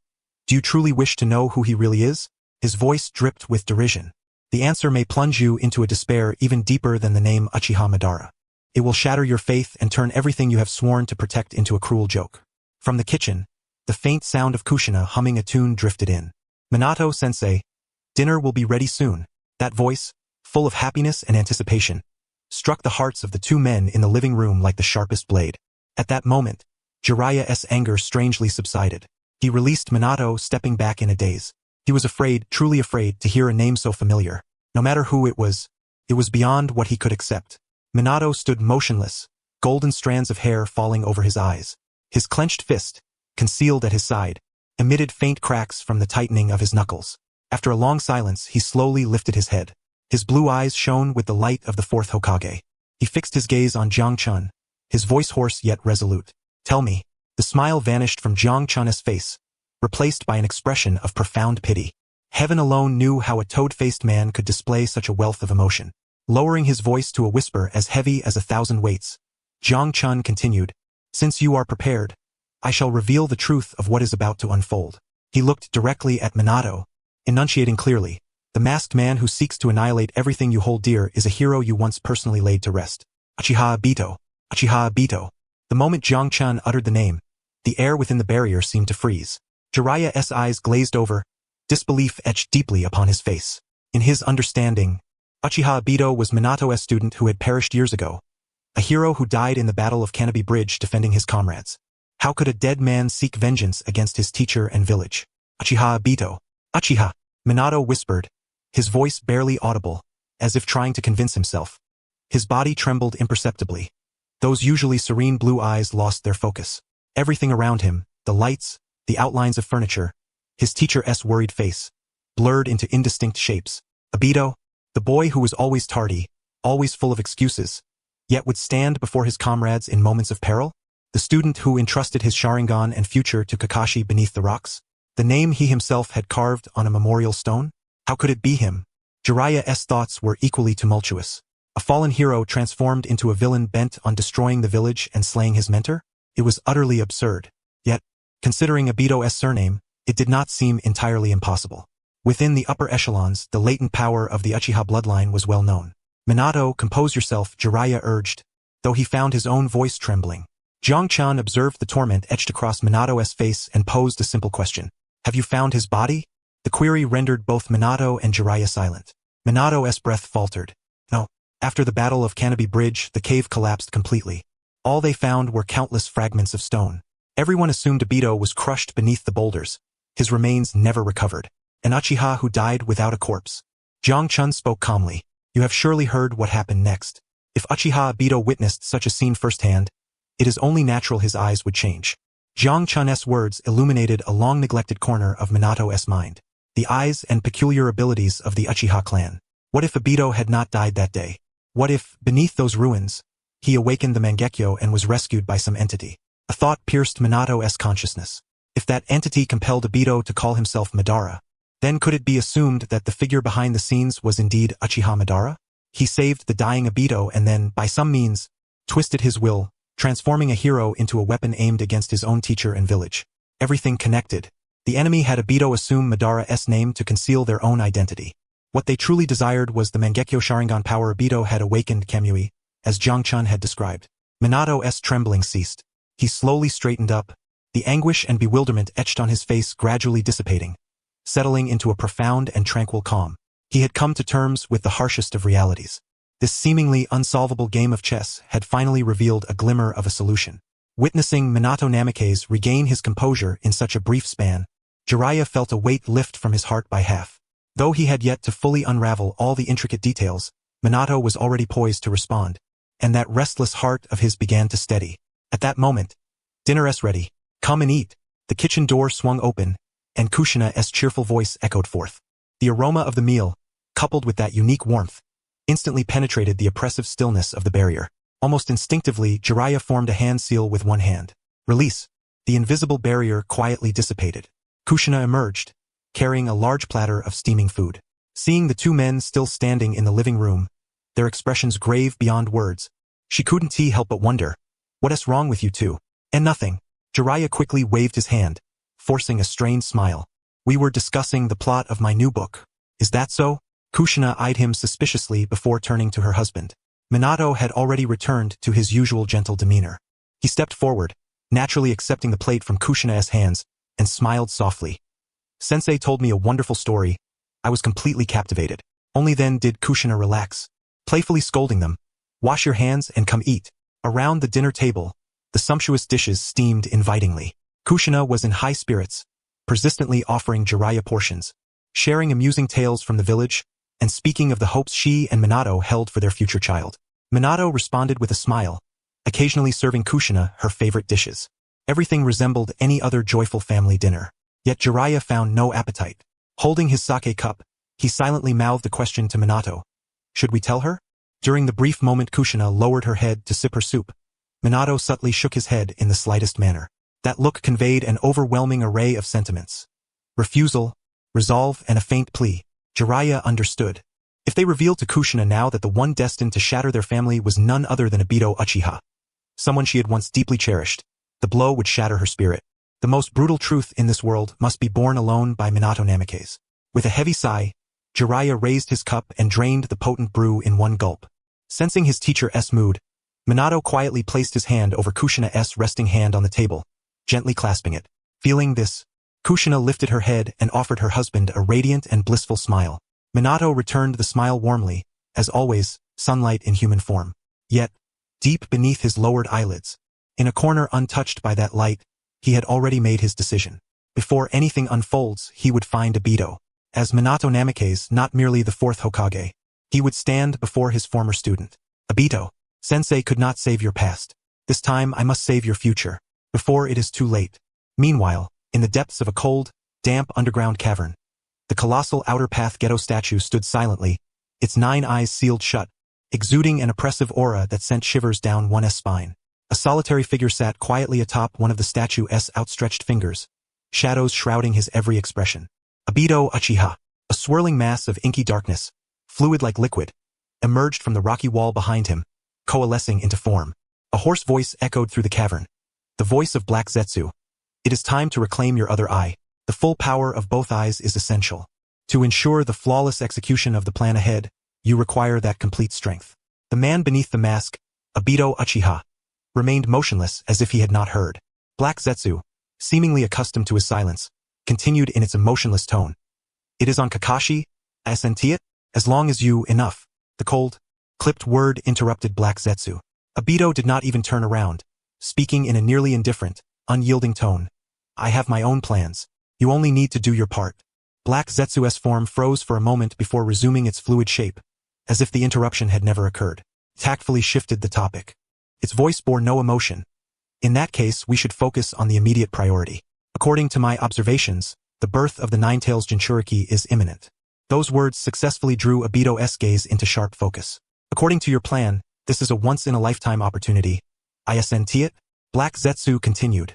Do you truly wish to know who he really is?" His voice dripped with derision. "The answer may plunge you into a despair even deeper than the name Uchiha Madara. It will shatter your faith and turn everything you have sworn to protect into a cruel joke." From the kitchen, the faint sound of Kushina humming a tune drifted in. "Minato-sensei, dinner will be ready soon." That voice, full of happiness and anticipation, struck the hearts of the two men in the living room like the sharpest blade. At that moment, Jiraiya's anger strangely subsided. He released Minato, stepping back in a daze. He was afraid, truly afraid, to hear a name so familiar. No matter who it was beyond what he could accept. Minato stood motionless, golden strands of hair falling over his eyes. His clenched fist, concealed at his side, emitted faint cracks from the tightening of his knuckles. After a long silence, he slowly lifted his head. His blue eyes shone with the light of the fourth Hokage. He fixed his gaze on Jiang Chun, his voice hoarse yet resolute. "Tell me." The smile vanished from Jiang Chun's face, replaced by an expression of profound pity. Heaven alone knew how a toad-faced man could display such a wealth of emotion. Lowering his voice to a whisper as heavy as 1,000 weights, Jiang Chun continued, "Since you are prepared, I shall reveal the truth of what is about to unfold." He looked directly at Minato, enunciating clearly, "The masked man who seeks to annihilate everything you hold dear is a hero you once personally laid to rest. Uchiha Obito. Uchiha Obito." The moment Jiang Chun uttered the name, the air within the barrier seemed to freeze. Jiraiya's eyes glazed over, disbelief etched deeply upon his face. In his understanding, Uchiha Obito was Minato's student who had perished years ago, a hero who died in the Battle of Canopy Bridge defending his comrades. How could a dead man seek vengeance against his teacher and village? Uchiha Obito. Uchiha, Minato whispered, his voice barely audible, as if trying to convince himself. His body trembled imperceptibly. Those usually serene blue eyes lost their focus. Everything around him, the lights, the outlines of furniture, his teacher's worried face, blurred into indistinct shapes. Obito, the boy who was always tardy, always full of excuses, yet would stand before his comrades in moments of peril? The student who entrusted his Sharingan and future to Kakashi beneath the rocks? The name he himself had carved on a memorial stone? How could it be him? Jiraiya's thoughts were equally tumultuous. A fallen hero transformed into a villain bent on destroying the village and slaying his mentor? It was utterly absurd. Yet, considering Obito's surname, it did not seem entirely impossible. Within the upper echelons, the latent power of the Uchiha bloodline was well known. Minato, compose yourself, Jiraiya urged, though he found his own voice trembling. Jiang observed the torment etched across Minato's face and posed a simple question. Have you found his body? The query rendered both Minato and Jiraiya silent. Minato's breath faltered. No. After the Battle of Canopy Bridge, the cave collapsed completely. All they found were countless fragments of stone. Everyone assumed Obito was crushed beneath the boulders. His remains never recovered. An Uchiha who died without a corpse. Jiang spoke calmly. You have surely heard what happened next. If Uchiha Obito witnessed such a scene firsthand, it is only natural his eyes would change. Jiang words illuminated a long-neglected corner of Minato's mind. The eyes and peculiar abilities of the Uchiha clan. What if Obito had not died that day? What if, beneath those ruins, he awakened the Mangekyo and was rescued by some entity? A thought pierced Minato's consciousness. If that entity compelled Obito to call himself Madara, then could it be assumed that the figure behind the scenes was indeed Uchiha Madara? He saved the dying Obito and then, by some means, twisted his will, transforming a hero into a weapon aimed against his own teacher and village. Everything connected. The enemy had Obito assume Madara's name to conceal their own identity. What they truly desired was the Mangekyo Sharingan power Obito had awakened Kamui, as Jiang had described. Minato's trembling ceased. He slowly straightened up, the anguish and bewilderment etched on his face gradually dissipating, settling into a profound and tranquil calm. He had come to terms with the harshest of realities. This seemingly unsolvable game of chess had finally revealed a glimmer of a solution. Witnessing Minato Namikaze regain his composure in such a brief span, Jiraiya felt a weight lift from his heart by half. Though he had yet to fully unravel all the intricate details, Minato was already poised to respond, and that restless heart of his began to steady. At that moment, dinner's ready. Come and eat. The kitchen door swung open, and Kushina's cheerful voice echoed forth. The aroma of the meal, coupled with that unique warmth, instantly penetrated the oppressive stillness of the barrier. Almost instinctively, Jiraiya formed a hand seal with one hand. Release. The invisible barrier quietly dissipated. Kushina emerged, carrying a large platter of steaming food. Seeing the two men still standing in the living room, their expressions grave beyond words, she couldn't help but wonder, what's wrong with you two? And nothing. Jiraiya quickly waved his hand, forcing a strained smile. We were discussing the plot of my new book. Is that so? Kushina eyed him suspiciously before turning to her husband. Minato had already returned to his usual gentle demeanor. He stepped forward, naturally accepting the plate from Kushina's hands, and smiled softly. Sensei told me a wonderful story. I was completely captivated. Only then did Kushina relax, playfully scolding them. Wash your hands and come eat. Around the dinner table, the sumptuous dishes steamed invitingly. Kushina was in high spirits, persistently offering Jiraiya portions, sharing amusing tales from the village, and speaking of the hopes she and Minato held for their future child. Minato responded with a smile, occasionally serving Kushina her favorite dishes. Everything resembled any other joyful family dinner. Yet Jiraiya found no appetite. Holding his sake cup, he silently mouthed a question to Minato. Should we tell her? During the brief moment Kushina lowered her head to sip her soup, Minato subtly shook his head in the slightest manner. That look conveyed an overwhelming array of sentiments. Refusal, resolve, and a faint plea. Jiraiya understood. If they revealed to Kushina now that the one destined to shatter their family was none other than Obito Uchiha, someone she had once deeply cherished, the blow would shatter her spirit. The most brutal truth in this world must be borne alone by Minato Namikaze. With a heavy sigh, Jiraiya raised his cup and drained the potent brew in one gulp. Sensing his teacher's mood, Minato quietly placed his hand over Kushina's resting hand on the table, gently clasping it. Feeling this, Kushina lifted her head and offered her husband a radiant and blissful smile. Minato returned the smile warmly, as always, sunlight in human form. Yet, deep beneath his lowered eyelids, in a corner untouched by that light, he had already made his decision. Before anything unfolds, he would find Obito. As Minato Namikaze, not merely the fourth Hokage. He would stand before his former student. Obito, Sensei could not save your past. This time I must save your future. Before it is too late. Meanwhile, in the depths of a cold, damp underground cavern, the colossal outer path Geto statue stood silently, its 9 eyes sealed shut, exuding an oppressive aura that sent shivers down one's spine. A solitary figure sat quietly atop one of the statue's outstretched fingers, shadows shrouding his every expression. Obito Uchiha, a swirling mass of inky darkness, fluid like liquid, emerged from the rocky wall behind him, coalescing into form. A hoarse voice echoed through the cavern. The voice of Black Zetsu. It is time to reclaim your other eye. The full power of both eyes is essential. To ensure the flawless execution of the plan ahead, you require that complete strength. The man beneath the mask, Obito Uchiha, remained motionless as if he had not heard. Black Zetsu, seemingly accustomed to his silence, continued in its emotionless tone. It is on Kakashi, I senti it, as long as you enough. The cold, clipped word interrupted Black Zetsu. Obito did not even turn around, speaking in a nearly indifferent, unyielding tone. I have my own plans. You only need to do your part. Black Zetsu's form froze for a moment before resuming its fluid shape, as if the interruption had never occurred. Tactfully shifted the topic. Its voice bore no emotion. In that case, we should focus on the immediate priority. According to my observations, the birth of the Nine-Tails Jinchuriki is imminent. Those words successfully drew Obito's gaze into sharp focus. According to your plan, this is a once-in-a-lifetime opportunity. I senti it? Black Zetsu continued.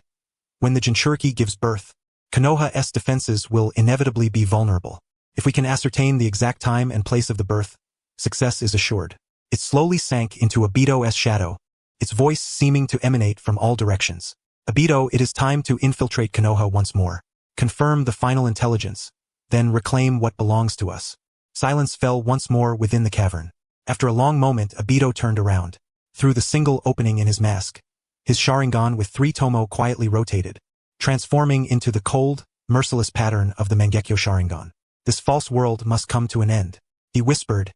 When the Jinchuriki gives birth, Konoha's defenses will inevitably be vulnerable. If we can ascertain the exact time and place of the birth, success is assured. It slowly sank into Obito's shadow, its voice seeming to emanate from all directions. Obito, it is time to infiltrate Konoha once more. Confirm the final intelligence, then reclaim what belongs to us. Silence fell once more within the cavern. After a long moment, Obito turned around. Through the single opening in his mask, his Sharingan with 3 tomo quietly rotated, transforming into the cold, merciless pattern of the Mangekyo Sharingan. This false world must come to an end, he whispered,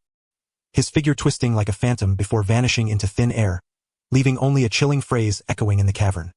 his figure twisting like a phantom before vanishing into thin air, leaving only a chilling phrase echoing in the cavern.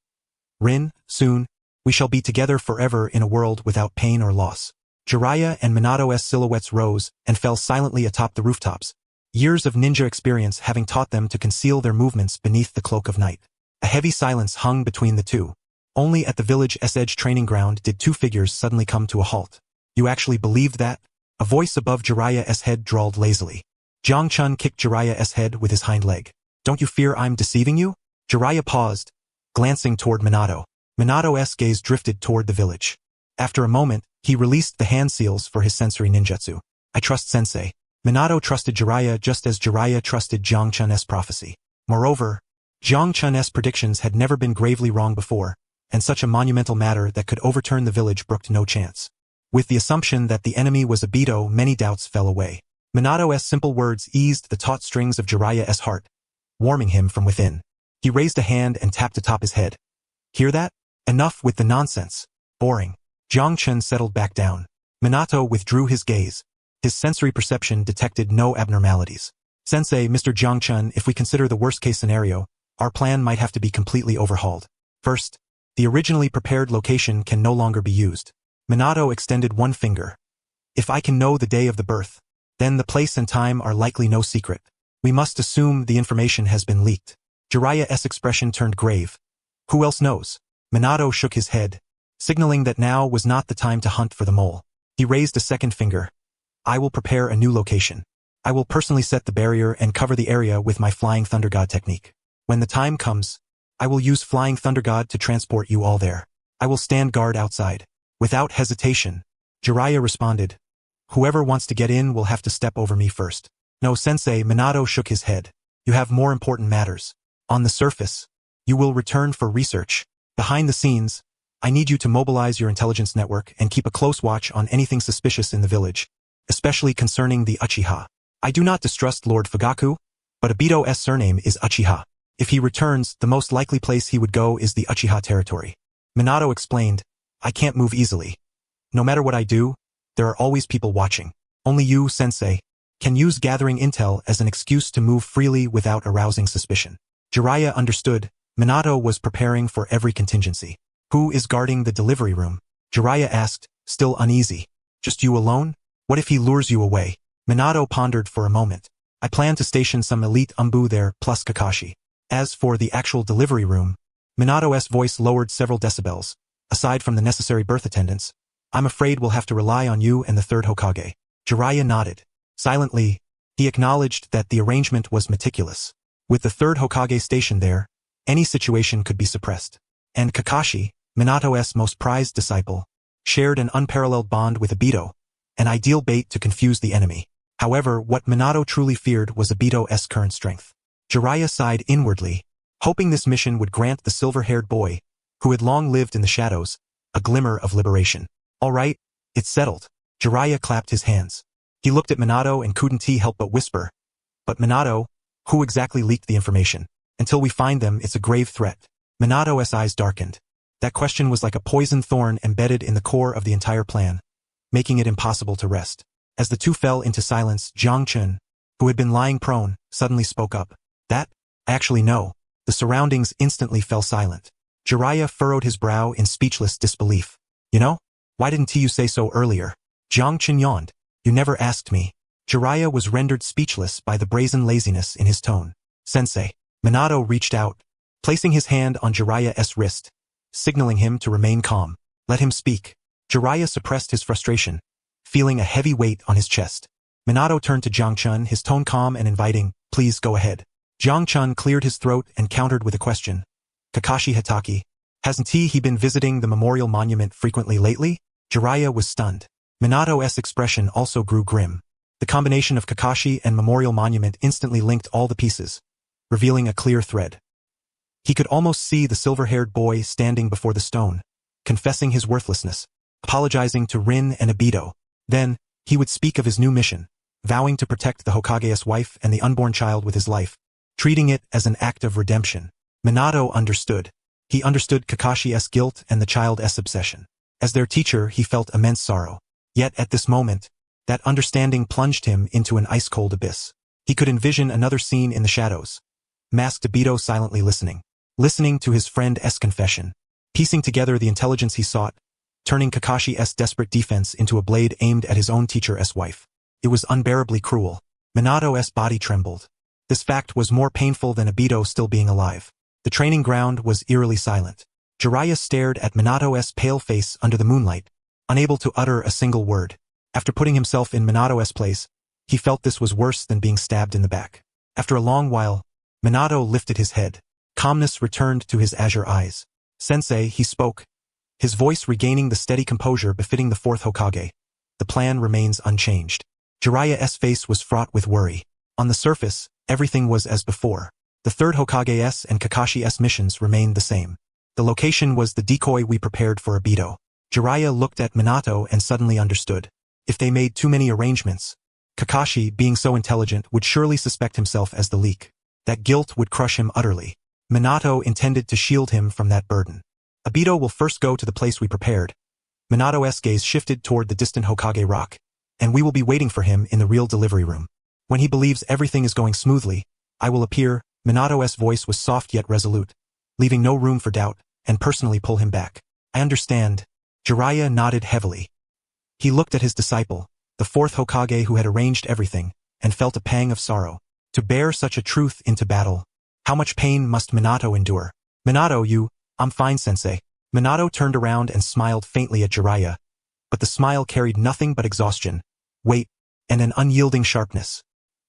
Rin, soon, we shall be together forever in a world without pain or loss. Jiraiya and Minato's silhouettes rose and fell silently atop the rooftops, years of ninja experience having taught them to conceal their movements beneath the cloak of night. A heavy silence hung between the two. Only at the village's edge training ground did 2 figures suddenly come to a halt. You actually believed that? A voice above Jiraiya's head drawled lazily. Jiang Chun kicked Jiraiya's head with his hind leg. Don't you fear I'm deceiving you? Jiraiya paused, glancing toward Minato. Minato's gaze drifted toward the village. After a moment, he released the hand seals for his sensory ninjutsu. I trust Sensei. Minato trusted Jiraiya just as Jiraiya trusted Jiang Chun's prophecy. Moreover, Jiang Chun's predictions had never been gravely wrong before, and such a monumental matter that could overturn the village brooked no chance. With the assumption that the enemy was Obito, many doubts fell away. Minato's simple words eased the taut strings of Jiraiya's heart, warming him from within. He raised a hand and tapped atop his head. Hear that? Enough with the nonsense. Boring. Jiang Chun settled back down. Minato withdrew his gaze. His sensory perception detected no abnormalities. Sensei, Mr. Jiang Chun, if we consider the worst-case scenario, our plan might have to be completely overhauled. First, the originally prepared location can no longer be used. Minato extended one finger. If I can know the day of the birth, then the place and time are likely no secret. We must assume the information has been leaked. Jiraiya's expression turned grave. Who else knows? Minato shook his head, signaling that now was not the time to hunt for the mole. He raised a second finger. I will prepare a new location. I will personally set the barrier and cover the area with my Flying Thunder God technique. When the time comes, I will use Flying Thunder God to transport you all there. I will stand guard outside. Without hesitation, Jiraiya responded. Whoever wants to get in will have to step over me first. No, Sensei, Minato shook his head. You have more important matters. On the surface, you will return for research. Behind the scenes, I need you to mobilize your intelligence network and keep a close watch on anything suspicious in the village, especially concerning the Uchiha. I do not distrust Lord Fugaku, but Obito's surname is Uchiha. If he returns, the most likely place he would go is the Uchiha territory. Minato explained, I can't move easily. No matter what I do, there are always people watching. Only you, Sensei, can use gathering intel as an excuse to move freely without arousing suspicion. Jiraiya understood. Minato was preparing for every contingency. Who is guarding the delivery room? Jiraiya asked, still uneasy. Just you alone? What if he lures you away? Minato pondered for a moment. I plan to station some elite umbu there plus Kakashi. As for the actual delivery room, Minato's voice lowered several decibels. Aside from the necessary birth attendants, I'm afraid we'll have to rely on you and the third Hokage. Jiraiya nodded. Silently, he acknowledged that the arrangement was meticulous. With the third Hokage stationed there, any situation could be suppressed. And Kakashi, Minato's most prized disciple, shared an unparalleled bond with Obito, an ideal bait to confuse the enemy. However, what Minato truly feared was Obito's current strength. Jiraiya sighed inwardly, hoping this mission would grant the silver-haired boy, who had long lived in the shadows, a glimmer of liberation. All right, it's settled. Jiraiya clapped his hands. He looked at Minato and couldn't help but whisper. But Minato, who exactly leaked the information? Until we find them, it's a grave threat. Minato's eyes darkened. That question was like a poisoned thorn embedded in the core of the entire plan, making it impossible to rest. As the two fell into silence, Jiang Chun, who had been lying prone, suddenly spoke up. That? I actually know. The surroundings instantly fell silent. Jiraiya furrowed his brow in speechless disbelief. You know? Why didn't you say so earlier? Jiang Chun yawned. You never asked me. Jiraiya was rendered speechless by the brazen laziness in his tone. Sensei. Minato reached out, placing his hand on Jiraiya's wrist, signaling him to remain calm. Let him speak. Jiraiya suppressed his frustration, feeling a heavy weight on his chest. Minato turned to Jiang Chun, his tone calm and inviting. Please go ahead. Jiang Chun cleared his throat and countered with a question. Kakashi Hatake. Hasn't he been visiting the memorial monument frequently lately? Jiraiya was stunned. Minato's expression also grew grim. The combination of Kakashi and memorial monument instantly linked all the pieces, revealing a clear thread. He could almost see the silver-haired boy standing before the stone, confessing his worthlessness, apologizing to Rin and Obito. Then, he would speak of his new mission, vowing to protect the Hokage's wife and the unborn child with his life, treating it as an act of redemption. Minato understood. He understood Kakashi's guilt and the child's obsession. As their teacher, he felt immense sorrow. Yet at this moment, that understanding plunged him into an ice-cold abyss. He could envision another scene in the shadows. Masked Obito silently listening to his friend's confession, piecing together the intelligence he sought, turning Kakashi's desperate defense into a blade aimed at his own teacher's wife. It was unbearably cruel. Minato's body trembled. This fact was more painful than Obito still being alive. The training ground was eerily silent. Jiraiya stared at Minato's pale face under the moonlight, unable to utter a single word. After putting himself in Minato's place, he felt this was worse than being stabbed in the back. After a long while, Minato lifted his head. Calmness returned to his azure eyes. Sensei, he spoke, his voice regaining the steady composure befitting the fourth Hokage. The plan remains unchanged. Jiraiya's face was fraught with worry. On the surface, everything was as before. The third Hokage's and Kakashi's missions remained the same. The location was the decoy we prepared for Obito. Jiraiya looked at Minato and suddenly understood. If they made too many arrangements, Kakashi, being so intelligent, would surely suspect himself as the leak. That guilt would crush him utterly. Minato intended to shield him from that burden. Obito will first go to the place we prepared. Minato's gaze shifted toward the distant Hokage rock, and we will be waiting for him in the real delivery room. When he believes everything is going smoothly, I will appear. Minato's voice was soft yet resolute, leaving no room for doubt, and personally pull him back. I understand. Jiraiya nodded heavily. He looked at his disciple, the fourth Hokage who had arranged everything, and felt a pang of sorrow. To bear such a truth into battle, how much pain must Minato endure? Minato, I'm fine, sensei. Minato turned around and smiled faintly at Jiraiya, but the smile carried nothing but exhaustion, weight, and an unyielding sharpness.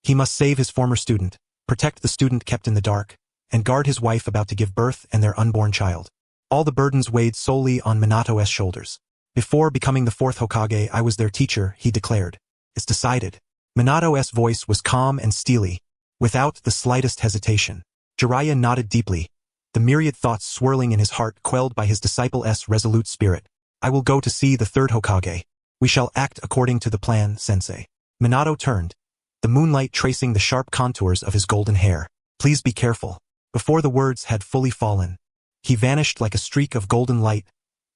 He must save his former student, protect the student kept in the dark, and guard his wife about to give birth and their unborn child. All the burdens weighed solely on Minato's shoulders. Before becoming the fourth Hokage, I was their teacher, he declared. It's decided. Minato's voice was calm and steely, without the slightest hesitation. Jiraiya nodded deeply, the myriad thoughts swirling in his heart quelled by his disciple's resolute spirit. I will go to see the third Hokage. We shall act according to the plan, sensei. Minato turned, the moonlight tracing the sharp contours of his golden hair. Please be careful. Before the words had fully fallen, he vanished like a streak of golden light,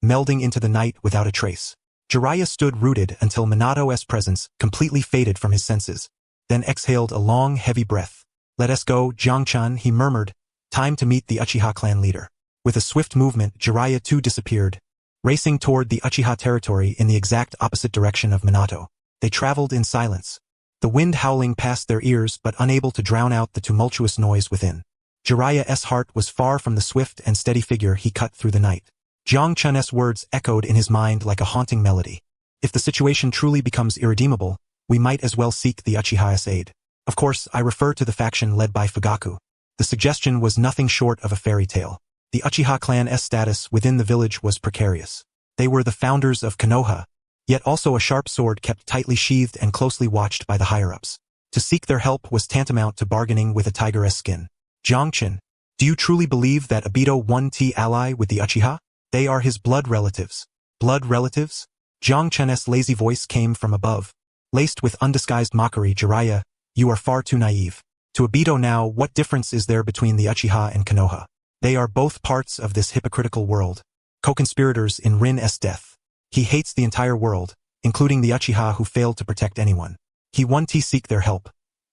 melding into the night without a trace. Jiraiya stood rooted until Minato's presence completely faded from his senses, then exhaled a long, heavy breath. Let us go, Jiang-chan, he murmured. Time to meet the Uchiha clan leader. With a swift movement, Jiraiya too disappeared, racing toward the Uchiha territory in the exact opposite direction of Minato. They traveled in silence, the wind howling past their ears but unable to drown out the tumultuous noise within. Jiraiya's heart was far from the swift and steady figure he cut through the night. Jiang Chun's words echoed in his mind like a haunting melody. If the situation truly becomes irredeemable, we might as well seek the Uchiha's aid. Of course, I refer to the faction led by Fugaku. The suggestion was nothing short of a fairy tale. The Uchiha clan's status within the village was precarious. They were the founders of Konoha, yet also a sharp sword kept tightly sheathed and closely watched by the higher-ups. To seek their help was tantamount to bargaining with a tiger's skin. Jiang Chun, do you truly believe that Obito won to ally with the Uchiha? They are his blood relatives. Blood relatives? Jiang Chun's lazy voice came from above. Laced with undisguised mockery, Jiraiya, you are far too naive. To Obito now, what difference is there between the Uchiha and Konoha? They are both parts of this hypocritical world, co-conspirators in Rin's death. He hates the entire world, including the Uchiha who failed to protect anyone. He won to seek their help.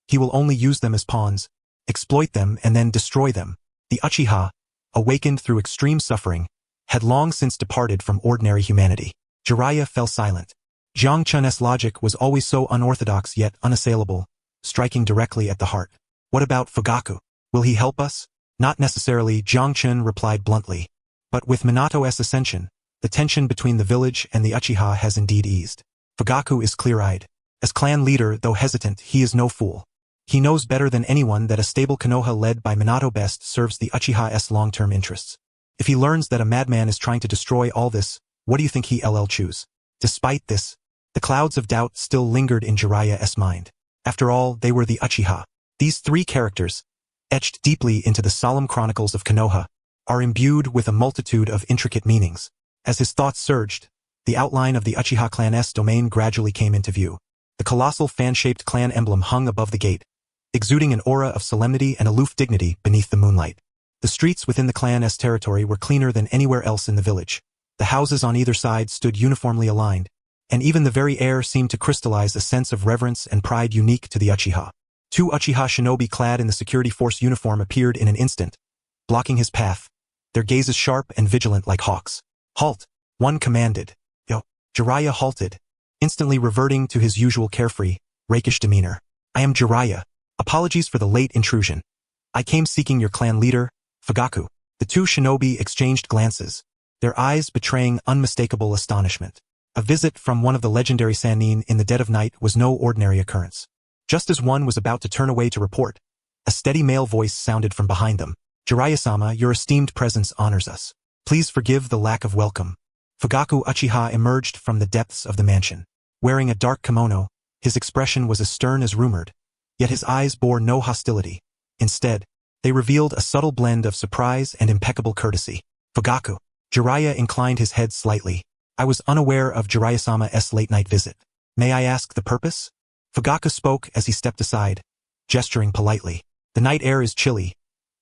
He will only use them as pawns, exploit them and then destroy them. The Uchiha, awakened through extreme suffering, had long since departed from ordinary humanity. Jiraiya fell silent. Jiang Chun's logic was always so unorthodox yet unassailable, striking directly at the heart. What about Fugaku? Will he help us? Not necessarily, Jiang Chun replied bluntly. But with Minato's ascension, the tension between the village and the Uchiha has indeed eased. Fugaku is clear-eyed. As clan leader, though hesitant, he is no fool. He knows better than anyone that a stable Konoha led by Minato best serves the Uchiha's long-term interests. If he learns that a madman is trying to destroy all this, what do you think he'll choose? Despite this, the clouds of doubt still lingered in Jiraiya's mind. After all, they were the Uchiha. These three characters, etched deeply into the solemn chronicles of Konoha, are imbued with a multitude of intricate meanings. As his thoughts surged, the outline of the Uchiha clan's domain gradually came into view. The colossal fan-shaped clan emblem hung above the gate, exuding an aura of solemnity and aloof dignity beneath the moonlight. The streets within the clan's territory were cleaner than anywhere else in the village. The houses on either side stood uniformly aligned, and even the very air seemed to crystallize a sense of reverence and pride unique to the Uchiha. Two Uchiha shinobi clad in the security force uniform appeared in an instant, blocking his path, their gazes sharp and vigilant like hawks. Halt! One commanded. Yo! Jiraiya halted, instantly reverting to his usual carefree, rakish demeanor. I am Jiraiya. Apologies for the late intrusion. I came seeking your clan leader, Fugaku. The two shinobi exchanged glances, their eyes betraying unmistakable astonishment. A visit from one of the legendary Sannin in the dead of night was no ordinary occurrence. Just as one was about to turn away to report, a steady male voice sounded from behind them. Jiraiya-sama, your esteemed presence honors us. Please forgive the lack of welcome. Fugaku Uchiha emerged from the depths of the mansion. Wearing a dark kimono, his expression was as stern as rumored, yet his eyes bore no hostility. Instead, they revealed a subtle blend of surprise and impeccable courtesy. Fugaku. Jiraiya inclined his head slightly. I was unaware of Jiraiya-sama's late-night visit. May I ask the purpose? Fugaku spoke as he stepped aside, gesturing politely. The night air is chilly.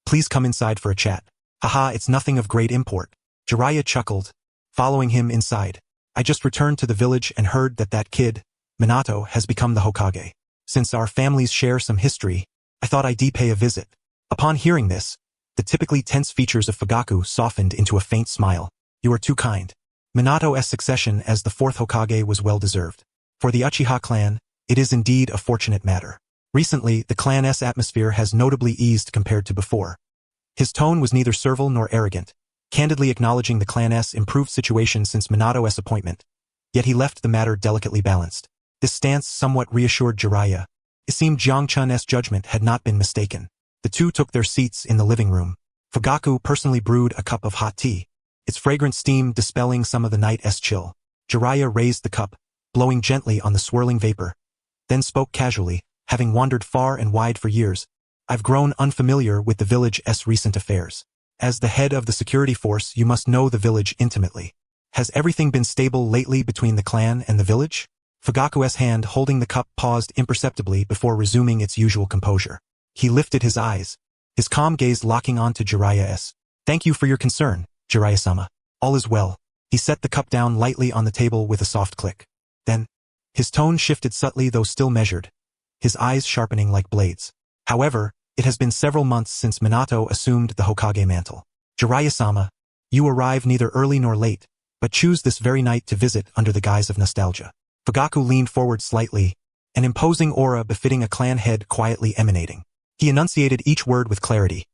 Please come inside for a chat. Haha, it's nothing of great import. Jiraiya chuckled, following him inside. I just returned to the village and heard that kid, Minato, has become the Hokage. Since our families share some history, I thought I'd pay a visit. Upon hearing this, the typically tense features of Fugaku softened into a faint smile. You are too kind. Minato's succession as the fourth Hokage was well-deserved. For the Uchiha clan, it is indeed a fortunate matter. Recently, the clan's atmosphere has notably eased compared to before. His tone was neither servile nor arrogant, candidly acknowledging the clan's improved situation since Minato's appointment, yet he left the matter delicately balanced. This stance somewhat reassured Jiraiya. It seemed Jiang Chun's judgment had not been mistaken. The two took their seats in the living room. Fugaku personally brewed a cup of hot tea, its fragrant steam dispelling some of the night's chill. Jiraiya raised the cup, blowing gently on the swirling vapor, then spoke casually. Having wandered far and wide for years, I've grown unfamiliar with the village's recent affairs. As the head of the security force, you must know the village intimately. Has everything been stable lately between the clan and the village? Fugaku's hand holding the cup paused imperceptibly before resuming its usual composure. He lifted his eyes, his calm gaze locking onto Jiraiya's. Thank you for your concern, Jiraiya-sama. All is well. He set the cup down lightly on the table with a soft click. Then, his tone shifted subtly though still measured, his eyes sharpening like blades. However, it has been several months since Minato assumed the Hokage mantle. Jiraiya-sama, you arrive neither early nor late, but choose this very night to visit under the guise of nostalgia. Fugaku leaned forward slightly, an imposing aura befitting a clan head quietly emanating. He enunciated each word with clarity.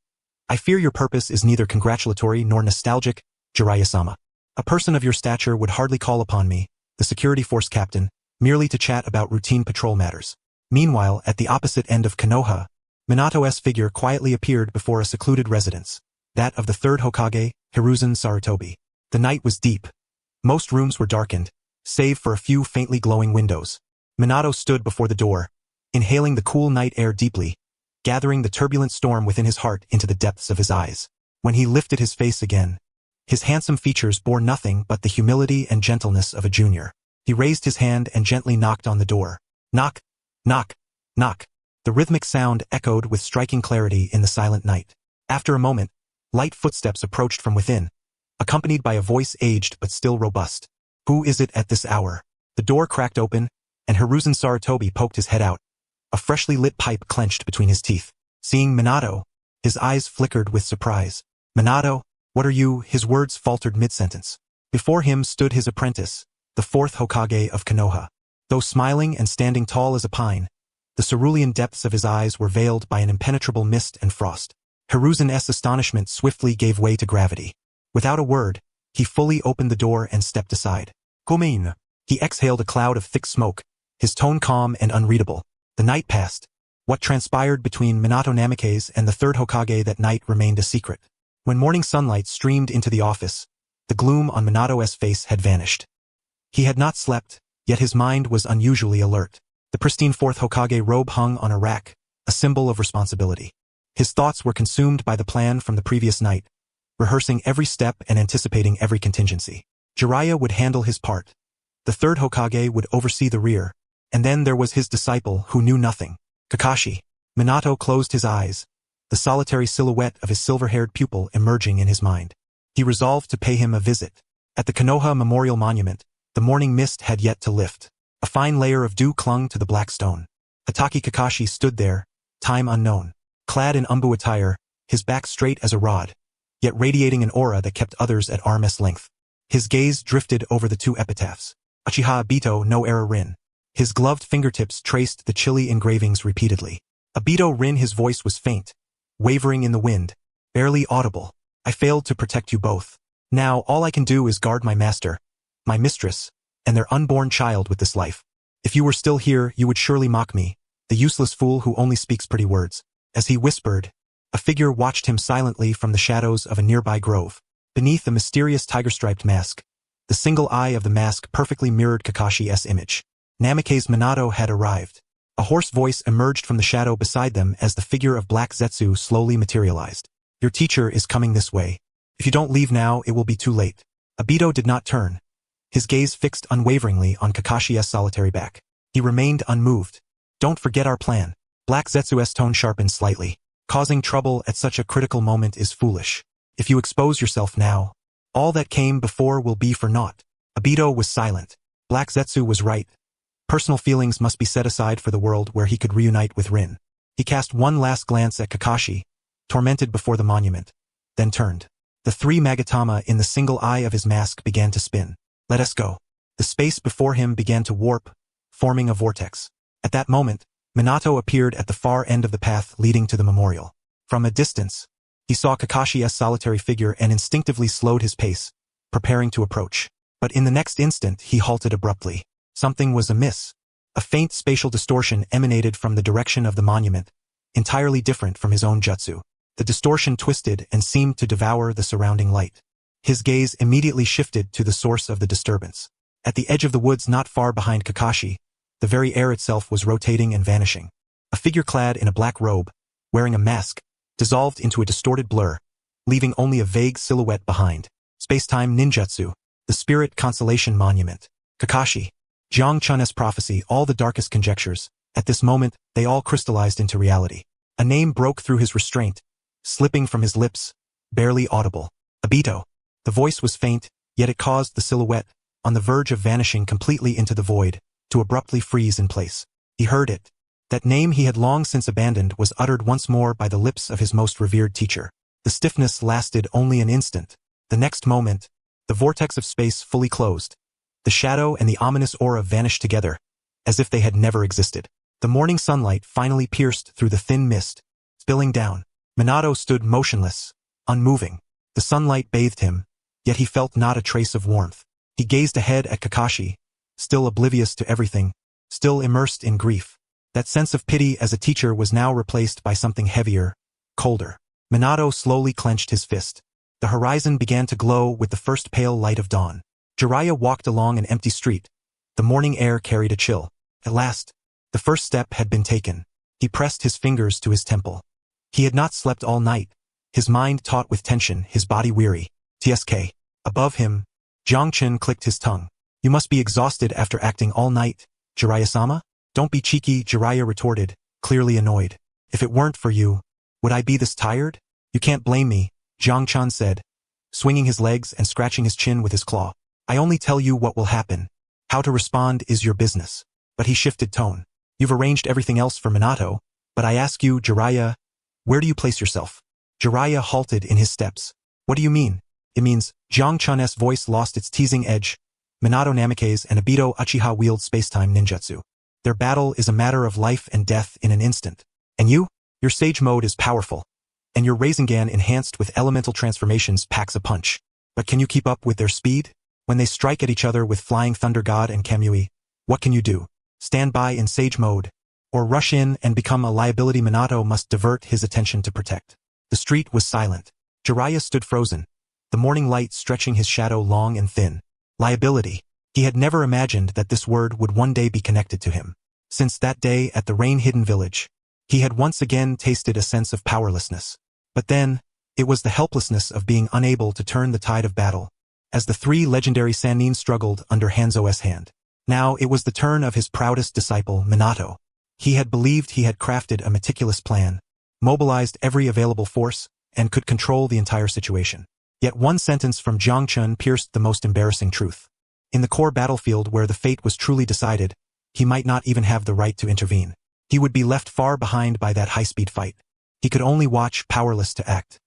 I fear your purpose is neither congratulatory nor nostalgic, Jiraiya-sama. A person of your stature would hardly call upon me, the security force captain, merely to chat about routine patrol matters. Meanwhile, at the opposite end of Konoha, Minato's figure quietly appeared before a secluded residence, that of the third Hokage, Hiruzen Sarutobi. The night was deep. Most rooms were darkened, save for a few faintly glowing windows. Minato stood before the door, inhaling the cool night air deeply, gathering the turbulent storm within his heart into the depths of his eyes. When he lifted his face again, his handsome features bore nothing but the humility and gentleness of a junior. He raised his hand and gently knocked on the door. Knock, knock, knock. The rhythmic sound echoed with striking clarity in the silent night. After a moment, light footsteps approached from within, accompanied by a voice aged but still robust. Who is it at this hour? The door cracked open, and Hiruzen Sarutobi poked his head out, a freshly lit pipe clenched between his teeth. Seeing Minato, his eyes flickered with surprise. Minato, what are you? His words faltered mid-sentence. Before him stood his apprentice, the fourth Hokage of Konoha. Though smiling and standing tall as a pine, the cerulean depths of his eyes were veiled by an impenetrable mist and frost. Hiruzen's astonishment swiftly gave way to gravity. Without a word, he fully opened the door and stepped aside. Komein. He exhaled a cloud of thick smoke, his tone calm and unreadable. The night passed. What transpired between Minato Namikaze and the third Hokage that night remained a secret. When morning sunlight streamed into the office, the gloom on Minato's face had vanished. He had not slept, yet his mind was unusually alert. The pristine fourth Hokage robe hung on a rack, a symbol of responsibility. His thoughts were consumed by the plan from the previous night, rehearsing every step and anticipating every contingency. Jiraiya would handle his part. The third Hokage would oversee the rear, and then there was his disciple who knew nothing, Kakashi. Minato closed his eyes, the solitary silhouette of his silver-haired pupil emerging in his mind. He resolved to pay him a visit. At the Konoha Memorial Monument, the morning mist had yet to lift. A fine layer of dew clung to the black stone. Itachi Kakashi stood there, time unknown. Clad in umbu attire, his back straight as a rod, yet radiating an aura that kept others at arm's length. His gaze drifted over the two epitaphs. Uchiha Obito no era Rin. His gloved fingertips traced the chilly engravings repeatedly. Obito Rin. His voice was faint, wavering in the wind, barely audible. I failed to protect you both. Now all I can do is guard my master, my mistress, and their unborn child with this life. If you were still here, you would surely mock me, the useless fool who only speaks pretty words. As he whispered, a figure watched him silently from the shadows of a nearby grove. Beneath a mysterious tiger-striped mask, the single eye of the mask perfectly mirrored Kakashi's image. Namikaze Minato had arrived. A hoarse voice emerged from the shadow beside them as the figure of Black Zetsu slowly materialized. Your teacher is coming this way. If you don't leave now, it will be too late. Obito did not turn, his gaze fixed unwaveringly on Kakashi's solitary back. He remained unmoved. Don't forget our plan. Black Zetsu's tone sharpened slightly. Causing trouble at such a critical moment is foolish. If you expose yourself now, all that came before will be for naught. Obito was silent. Black Zetsu was right. Personal feelings must be set aside for the world where he could reunite with Rin. He cast one last glance at Kakashi, tormented before the monument, then turned. The three Magatama in the single eye of his mask began to spin. Let us go. The space before him began to warp, forming a vortex. At that moment, Minato appeared at the far end of the path leading to the memorial. From a distance, he saw Kakashi's solitary figure and instinctively slowed his pace, preparing to approach. But in the next instant, he halted abruptly. Something was amiss. A faint spatial distortion emanated from the direction of the monument, entirely different from his own jutsu. The distortion twisted and seemed to devour the surrounding light. His gaze immediately shifted to the source of the disturbance. At the edge of the woods not far behind Kakashi, the very air itself was rotating and vanishing. A figure clad in a black robe, wearing a mask, dissolved into a distorted blur, leaving only a vague silhouette behind. Space-time ninjutsu, the spirit consolation monument. Kakashi. Jiang Chun's prophecy, all the darkest conjectures. At this moment, they all crystallized into reality. A name broke through his restraint, slipping from his lips, barely audible. Obito. The voice was faint, yet it caused the silhouette, on the verge of vanishing completely into the void, to abruptly freeze in place. He heard it. That name he had long since abandoned was uttered once more by the lips of his most revered teacher. The stiffness lasted only an instant. The next moment, The vortex of space fully closed. The shadow and the ominous aura vanished together, as if they had never existed. The morning sunlight finally pierced through the thin mist, spilling down. Minato stood motionless, unmoving. The sunlight bathed him, yet he felt not a trace of warmth. He gazed ahead at Kakashi, still oblivious to everything, still immersed in grief. That sense of pity as a teacher was now replaced by something heavier, colder. Minato slowly clenched his fist. The horizon began to glow with the first pale light of dawn. Jiraiya walked along an empty street. The morning air carried a chill. At last, the first step had been taken. He pressed his fingers to his temple. He had not slept all night, his mind taut with tension, his body weary. TSK. Above him, Zhangchen clicked his tongue. You must be exhausted after acting all night, Jiraiya-sama? Don't be cheeky, Jiraiya retorted, clearly annoyed. If it weren't for you, would I be this tired? You can't blame me, Zhangchen said, swinging his legs and scratching his chin with his claw. I only tell you what will happen. How to respond is your business. But he shifted tone. You've arranged everything else for Minato, but I ask you, Jiraiya, where do you place yourself? Jiraiya halted in his steps. What do you mean? It means, Zhangchen's voice lost its teasing edge. Minato Namikaze and Obito Uchiha wield spacetime ninjutsu. Their battle is a matter of life and death in an instant. And you? Your Sage mode is powerful. And your Rasengan enhanced with elemental transformations packs a punch. But can you keep up with their speed? When they strike at each other with Flying Thunder God and Kamui, what can you do? Stand by in Sage mode? Or rush in and become a liability? Minato must divert his attention to protect. The street was silent. Jiraiya stood frozen, the morning light stretching his shadow long and thin. Liability. He had never imagined that this word would one day be connected to him. Since that day at the rain-hidden village, he had once again tasted a sense of powerlessness. But then, it was the helplessness of being unable to turn the tide of battle. As the three legendary Sannin struggled under Hanzo's hand. Now it was the turn of his proudest disciple, Minato. He had believed he had crafted a meticulous plan, mobilized every available force, and could control the entire situation. Yet one sentence from Zhangchen pierced the most embarrassing truth. In the core battlefield where the fate was truly decided, he might not even have the right to intervene. He would be left far behind by that high-speed fight. He could only watch, powerless to act.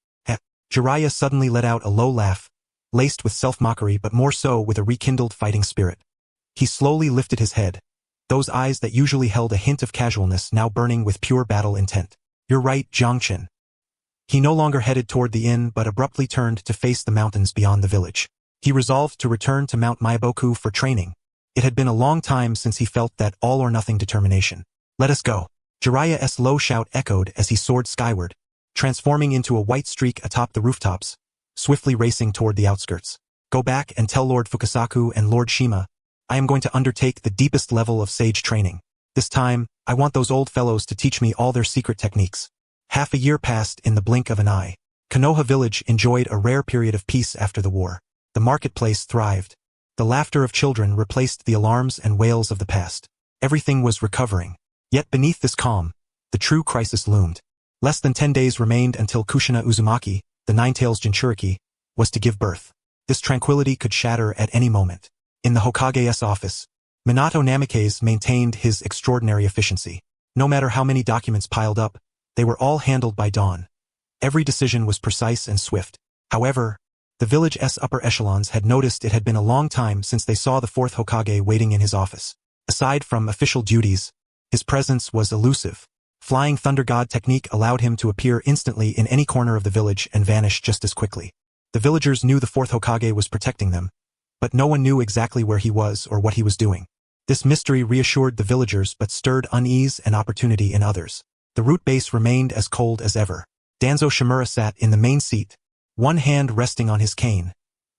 Jiraiya suddenly let out a low laugh, laced with self-mockery but more so with a rekindled fighting spirit. He slowly lifted his head, those eyes that usually held a hint of casualness now burning with pure battle intent. You're right, Zhangchen. He no longer headed toward the inn but abruptly turned to face the mountains beyond the village. He resolved to return to Mount Maiboku for training. It had been a long time since he felt that all-or-nothing determination. Let us go. Jiraiya's low shout echoed as he soared skyward, transforming into a white streak atop the rooftops, swiftly racing toward the outskirts. Go back and tell Lord Fukasaku and Lord Shima, I am going to undertake the deepest level of sage training. This time, I want those old fellows to teach me all their secret techniques. Half a year passed in the blink of an eye. Konoha village enjoyed a rare period of peace after the war. The marketplace thrived. The laughter of children replaced the alarms and wails of the past. Everything was recovering. Yet beneath this calm, the true crisis loomed. Less than 10 days remained until Kushina Uzumaki, the Nine-Tails Jinchuriki, was to give birth. This tranquility could shatter at any moment. In the Hokage's office, Minato Namikaze maintained his extraordinary efficiency. No matter how many documents piled up, they were all handled by dawn. Every decision was precise and swift. However, the village's upper echelons had noticed it had been a long time since they saw the fourth Hokage waiting in his office. Aside from official duties, his presence was elusive. Flying Thunder God technique allowed him to appear instantly in any corner of the village and vanish just as quickly. The villagers knew the fourth Hokage was protecting them, but no one knew exactly where he was or what he was doing. This mystery reassured the villagers but stirred unease and opportunity in others. The root base remained as cold as ever. Danzo Shimura sat in the main seat, one hand resting on his cane,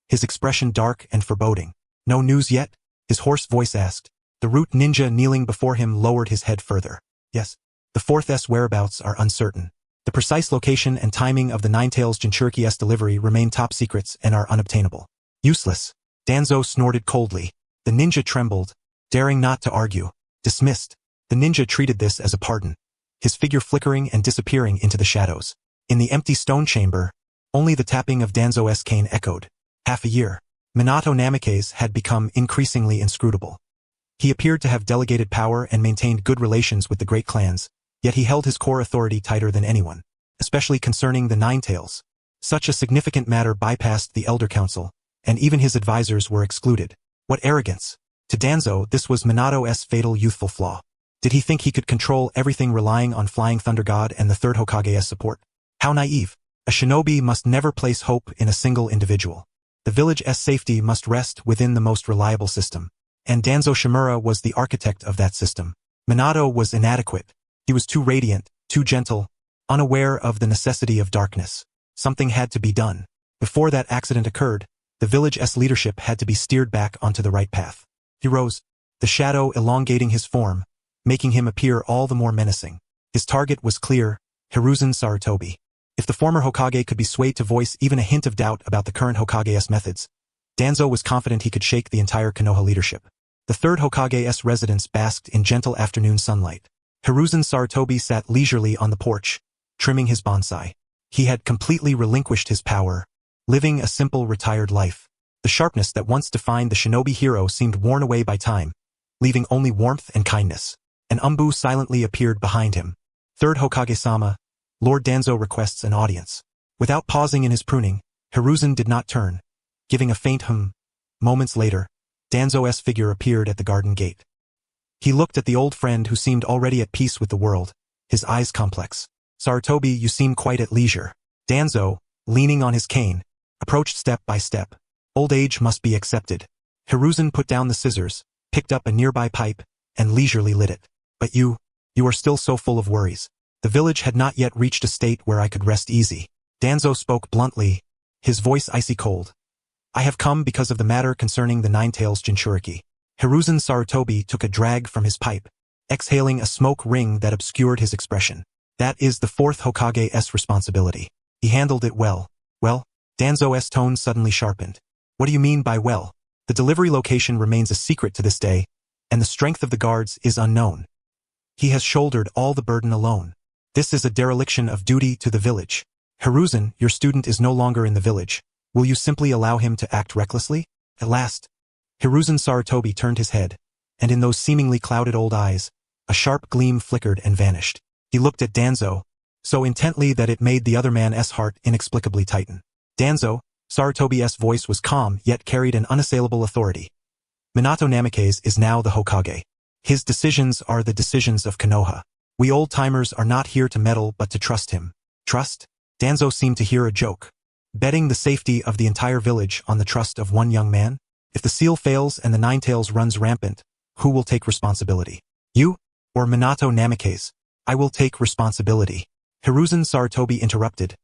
his expression dark and foreboding. No news yet? His hoarse voice asked. The root ninja kneeling before him lowered his head further. Yes. The fourth's whereabouts are uncertain. The precise location and timing of the Nine-Tails Jinchuriki's delivery remain top secrets and are unobtainable. Useless. Danzo snorted coldly. The ninja trembled, daring not to argue. Dismissed. The ninja treated this as a pardon, his figure flickering and disappearing into the shadows. In the empty stone chamber, only the tapping of Danzo's cane echoed. Half a year. Minato Namikaze had become increasingly inscrutable. He appeared to have delegated power and maintained good relations with the great clans, yet he held his core authority tighter than anyone, especially concerning the Nine-Tails. Such a significant matter bypassed the Elder Council, and even his advisors were excluded. What arrogance! To Danzo, this was Minato's fatal youthful flaw. Did he think he could control everything relying on Flying Thunder God and the third Hokage's support? How naive! A shinobi must never place hope in a single individual. The village's safety must rest within the most reliable system. And Danzo Shimura was the architect of that system. Minato was inadequate. He was too radiant, too gentle, unaware of the necessity of darkness. Something had to be done. Before that accident occurred, the village's leadership had to be steered back onto the right path. He rose, the shadow elongating his form, making him appear all the more menacing. His target was clear, Hiruzen Sarutobi. If the former Hokage could be swayed to voice even a hint of doubt about the current Hokage's methods, Danzo was confident he could shake the entire Konoha leadership. The third Hokage's residence basked in gentle afternoon sunlight. Hiruzen Sarutobi sat leisurely on the porch, trimming his bonsai. He had completely relinquished his power, living a simple retired life. The sharpness that once defined the shinobi hero seemed worn away by time, leaving only warmth and kindness. An umbu silently appeared behind him. Third Hokage-sama, Lord Danzo requests an audience. Without pausing in his pruning, Hiruzen did not turn, giving a faint hum. Moments later, Danzo's figure appeared at the garden gate. He looked at the old friend who seemed already at peace with the world, his eyes complex. Sarutobi, you seem quite at leisure. Danzo, leaning on his cane, approached step by step. Old age must be accepted. Hiruzen put down the scissors, picked up a nearby pipe, and leisurely lit it. But you are still so full of worries. The village had not yet reached a state where I could rest easy. Danzo spoke bluntly, his voice icy cold. I have come because of the matter concerning the Nine-Tails Jinchuriki. Hiruzen Sarutobi took a drag from his pipe, exhaling a smoke ring that obscured his expression. That is the fourth Hokage's responsibility. He handled it well. Well? Danzo's tone suddenly sharpened. What do you mean by well? The delivery location remains a secret to this day, and the strength of the guards is unknown. He has shouldered all the burden alone. This is a dereliction of duty to the village. Hiruzen, your student is no longer in the village. Will you simply allow him to act recklessly? At last, Hiruzen Sarutobi turned his head, and in those seemingly clouded old eyes, a sharp gleam flickered and vanished. He looked at Danzo, so intently that it made the other man's heart inexplicably tighten. Danzo, Sarutobi's voice was calm yet carried an unassailable authority. Minato Namikaze is now the Hokage. His decisions are the decisions of Konoha. We old-timers are not here to meddle but to trust him. Trust? Danzo seemed to hear a joke. Betting the safety of the entire village on the trust of one young man? If the seal fails and the Nine-Tails runs rampant, who will take responsibility? You? Or Minato Namikaze? I will take responsibility. Hiruzen Sarutobi interrupted,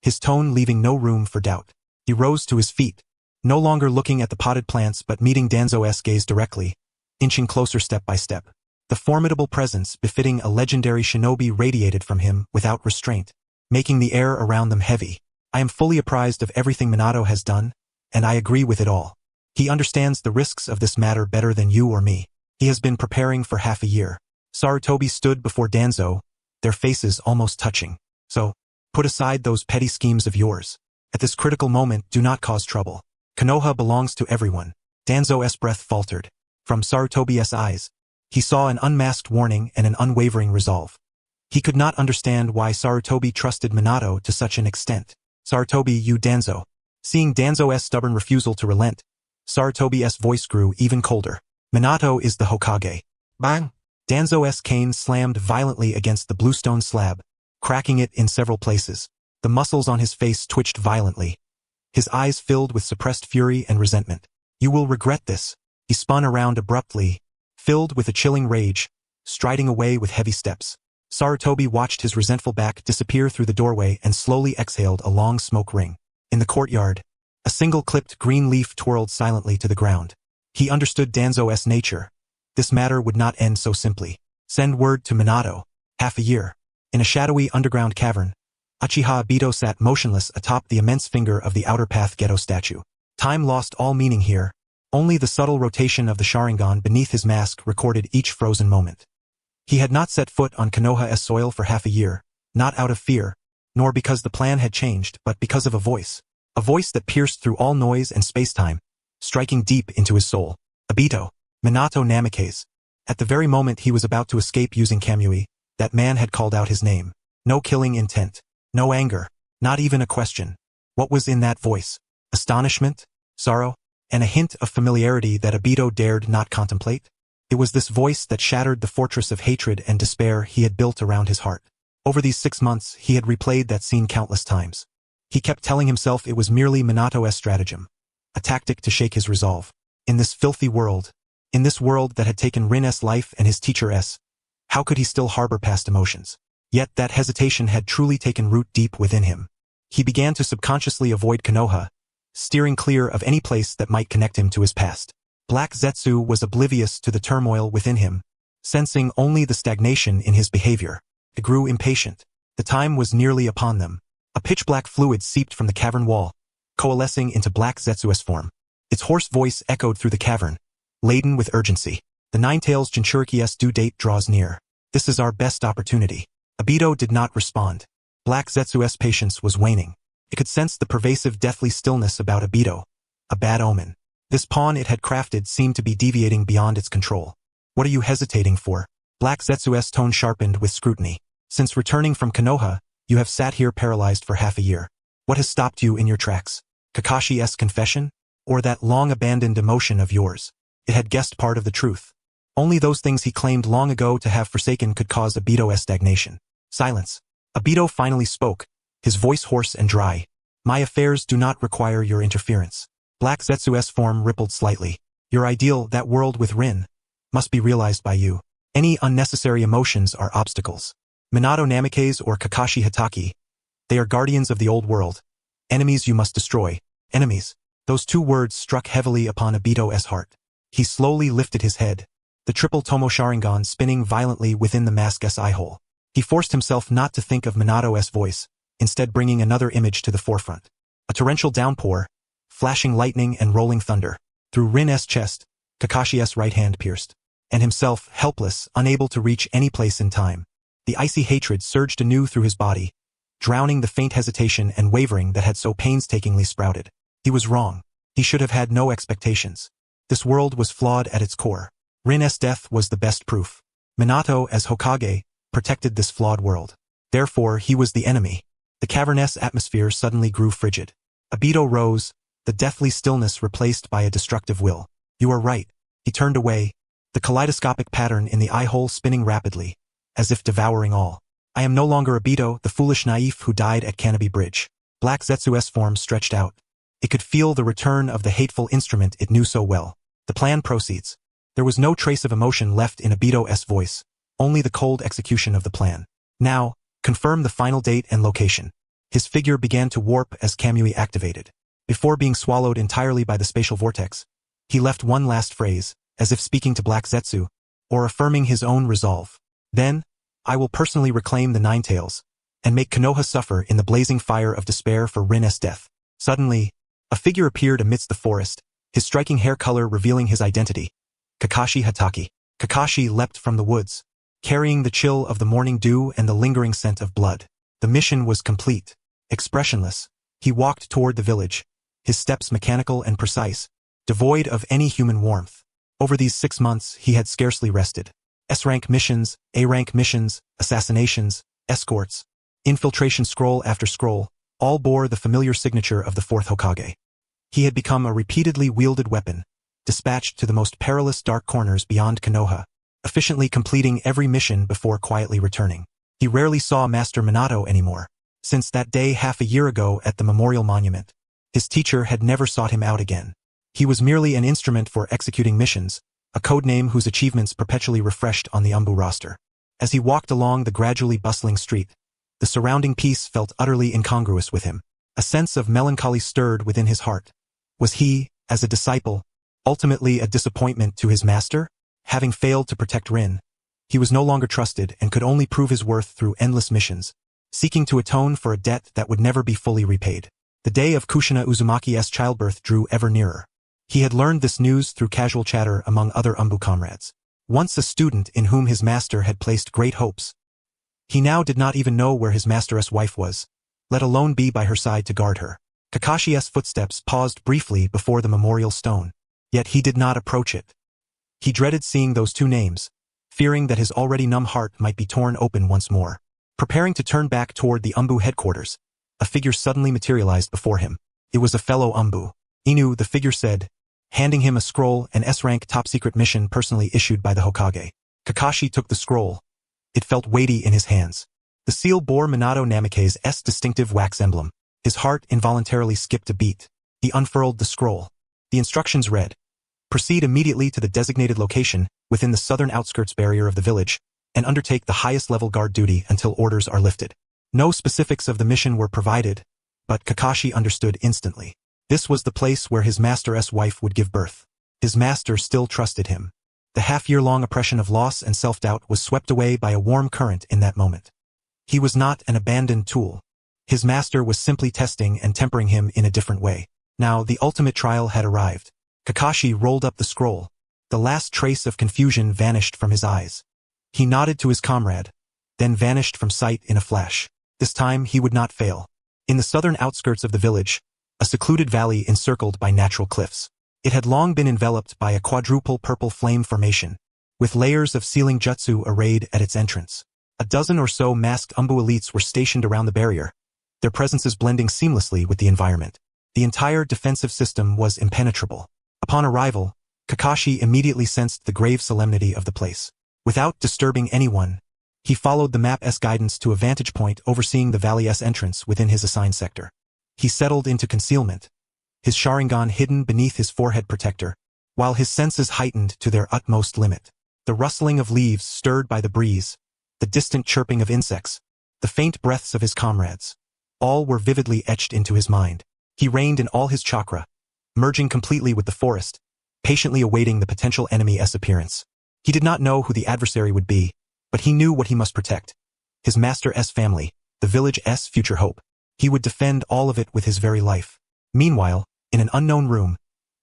his tone leaving no room for doubt. He rose to his feet, no longer looking at the potted plants but meeting Danzo's gaze directly, inching closer step by step. The formidable presence befitting a legendary shinobi radiated from him without restraint, making the air around them heavy. I am fully apprised of everything Minato has done, and I agree with it all. He understands the risks of this matter better than you or me. He has been preparing for half a year. Sarutobi stood before Danzo, their faces almost touching. So, put aside those petty schemes of yours. At this critical moment, do not cause trouble. Konoha belongs to everyone. Danzo's breath faltered. From Sarutobi's eyes, he saw an unmasked warning and an unwavering resolve. He could not understand why Sarutobi trusted Minato to such an extent. Sarutobi, you Danzo. Seeing Danzo's stubborn refusal to relent, Sarutobi's voice grew even colder. Minato is the Hokage. Bang! Danzo's cane slammed violently against the bluestone slab, cracking it in several places. The muscles on his face twitched violently. His eyes filled with suppressed fury and resentment. You will regret this. He spun around abruptly, filled with a chilling rage, striding away with heavy steps. Sarutobi watched his resentful back disappear through the doorway and slowly exhaled a long smoke ring. In the courtyard, a single clipped green leaf twirled silently to the ground. He understood Danzo's nature. This matter would not end so simply. Send word to Minato. Half a year. In a shadowy underground cavern, Uchiha Obito sat motionless atop the immense finger of the Outer Path Ghetto statue. Time lost all meaning here. Only the subtle rotation of the Sharingan beneath his mask recorded each frozen moment. He had not set foot on Konoha's soil for half a year, not out of fear, nor because the plan had changed, but because of a voice that pierced through all noise and space-time, striking deep into his soul. Obito, Minato Namikaze. At the very moment he was about to escape using Kamui, that man had called out his name. No killing intent, no anger, not even a question. What was in that voice? Astonishment? sorrow, and a hint of familiarity that Obito dared not contemplate? It was this voice that shattered the fortress of hatred and despair he had built around his heart. Over these 6 months, he had replayed that scene countless times. He kept telling himself it was merely Minato's stratagem, a tactic to shake his resolve. In this filthy world, in this world that had taken Rin's life and his teacher's, how could he still harbor past emotions? Yet that hesitation had truly taken root deep within him. He began to subconsciously avoid Konoha, steering clear of any place that might connect him to his past. Black Zetsu was oblivious to the turmoil within him, sensing only the stagnation in his behavior. It grew impatient. The time was nearly upon them. A pitch-black fluid seeped from the cavern wall, coalescing into Black Zetsu's form. Its hoarse voice echoed through the cavern, laden with urgency. The Nine-Tails Jinchuriki's due date draws near. This is our best opportunity. Obito did not respond. Black Zetsu's patience was waning. It could sense the pervasive deathly stillness about Obito, a bad omen. This pawn it had crafted seemed to be deviating beyond its control. What are you hesitating for? Black Zetsu's tone sharpened with scrutiny. Since returning from Konoha, you have sat here paralyzed for half a year. What has stopped you in your tracks? Kakashi's confession? Or that long-abandoned emotion of yours? It had guessed part of the truth. Only those things he claimed long ago to have forsaken could cause Obito's stagnation. Silence. Obito finally spoke, his voice hoarse and dry. My affairs do not require your interference. Black Zetsu's form rippled slightly. Your ideal, that world with Rin, must be realized by you. Any unnecessary emotions are obstacles. Minato Namikaze or Kakashi Hatake, they are guardians of the old world. Enemies you must destroy. Enemies. Those 2 words struck heavily upon Obito's heart. He slowly lifted his head, the triple Tomo Sharingan spinning violently within the mask's eye-hole. He forced himself not to think of Minato's voice, instead bringing another image to the forefront. A torrential downpour, flashing lightning and rolling thunder. Through Rin's chest, Kakashi's right hand pierced. And himself, helpless, unable to reach any place in time. The icy hatred surged anew through his body, drowning the faint hesitation and wavering that had so painstakingly sprouted. He was wrong. He should have had no expectations. This world was flawed at its core. Rin's death was the best proof. Minato, as Hokage, protected this flawed world. Therefore, he was the enemy. The cavernous atmosphere suddenly grew frigid. Obito rose, the deathly stillness replaced by a destructive will. You are right. He turned away, the kaleidoscopic pattern in the eye-hole spinning rapidly, as if devouring all. I am no longer Obito, the foolish naif who died at Canopy Bridge. Black Zetsu's form stretched out. It could feel the return of the hateful instrument it knew so well. The plan proceeds. There was no trace of emotion left in Obito's voice, only the cold execution of the plan. Now, confirm the final date and location. His figure began to warp as Kamui activated. Before being swallowed entirely by the spatial vortex, he left one last phrase, as if speaking to Black Zetsu, or affirming his own resolve. Then, I will personally reclaim the Nine-Tails, and make Konoha suffer in the blazing fire of despair for Rin's death. Suddenly, a figure appeared amidst the forest, his striking hair color revealing his identity. Kakashi Hatake. Kakashi leapt from the woods, carrying the chill of the morning dew and the lingering scent of blood. The mission was complete. Expressionless, he walked toward the village, his steps mechanical and precise, devoid of any human warmth. Over these 6 months, he had scarcely rested. S-rank missions, A-rank missions, assassinations, escorts, infiltration scroll after scroll, all bore the familiar signature of the 4th Hokage. He had become a repeatedly wielded weapon, dispatched to the most perilous dark corners beyond Konoha, efficiently completing every mission before quietly returning. He rarely saw Master Minato anymore. Since that day half a year ago at the memorial monument, his teacher had never sought him out again. He was merely an instrument for executing missions, a codename whose achievements perpetually refreshed on the Umbu roster. As he walked along the gradually bustling street, the surrounding peace felt utterly incongruous with him. A sense of melancholy stirred within his heart. Was he, as a disciple, ultimately a disappointment to his master? Having failed to protect Rin, he was no longer trusted and could only prove his worth through endless missions, seeking to atone for a debt that would never be fully repaid. The day of Kushina Uzumaki's childbirth drew ever nearer. He had learned this news through casual chatter among other Umbu comrades. Once a student in whom his master had placed great hopes, he now did not even know where his master's wife was, let alone be by her side to guard her. Kakashi's footsteps paused briefly before the memorial stone, yet he did not approach it. He dreaded seeing those 2 names, fearing that his already numb heart might be torn open once more. Preparing to turn back toward the Umbu headquarters, a figure suddenly materialized before him. It was a fellow Umbu. Inu, the figure said, handing him a scroll, an S-rank top-secret mission personally issued by the Hokage. Kakashi took the scroll. It felt weighty in his hands. The seal bore Minato Namikaze's distinctive wax emblem. His heart involuntarily skipped a beat. He unfurled the scroll. The instructions read, proceed immediately to the designated location within the southern outskirts barrier of the village and undertake the highest level guard duty until orders are lifted. No specifics of the mission were provided, but Kakashi understood instantly. This was the place where his master's wife would give birth. His master still trusted him. The half-year-long oppression of loss and self-doubt was swept away by a warm current in that moment. He was not an abandoned tool. His master was simply testing and tempering him in a different way. Now the ultimate trial had arrived. Kakashi rolled up the scroll. The last trace of confusion vanished from his eyes. He nodded to his comrade, then vanished from sight in a flash. This time he would not fail. In the southern outskirts of the village, a secluded valley encircled by natural cliffs. It had long been enveloped by a quadruple purple flame formation, with layers of sealing jutsu arrayed at its entrance. A dozen or so masked Umbu elites were stationed around the barrier, their presences blending seamlessly with the environment. The entire defensive system was impenetrable. Upon arrival, Kakashi immediately sensed the grave solemnity of the place. Without disturbing anyone, he followed the map's guidance to a vantage point overseeing the valley's entrance within his assigned sector. He settled into concealment, his Sharingan hidden beneath his forehead protector, while his senses heightened to their utmost limit. The rustling of leaves stirred by the breeze, the distant chirping of insects, the faint breaths of his comrades, all were vividly etched into his mind. He reined in all his chakra, merging completely with the forest, patiently awaiting the potential enemy's appearance. He did not know who the adversary would be, but he knew what he must protect. His master's family, the village's future hope. He would defend all of it with his very life. Meanwhile, in an unknown room,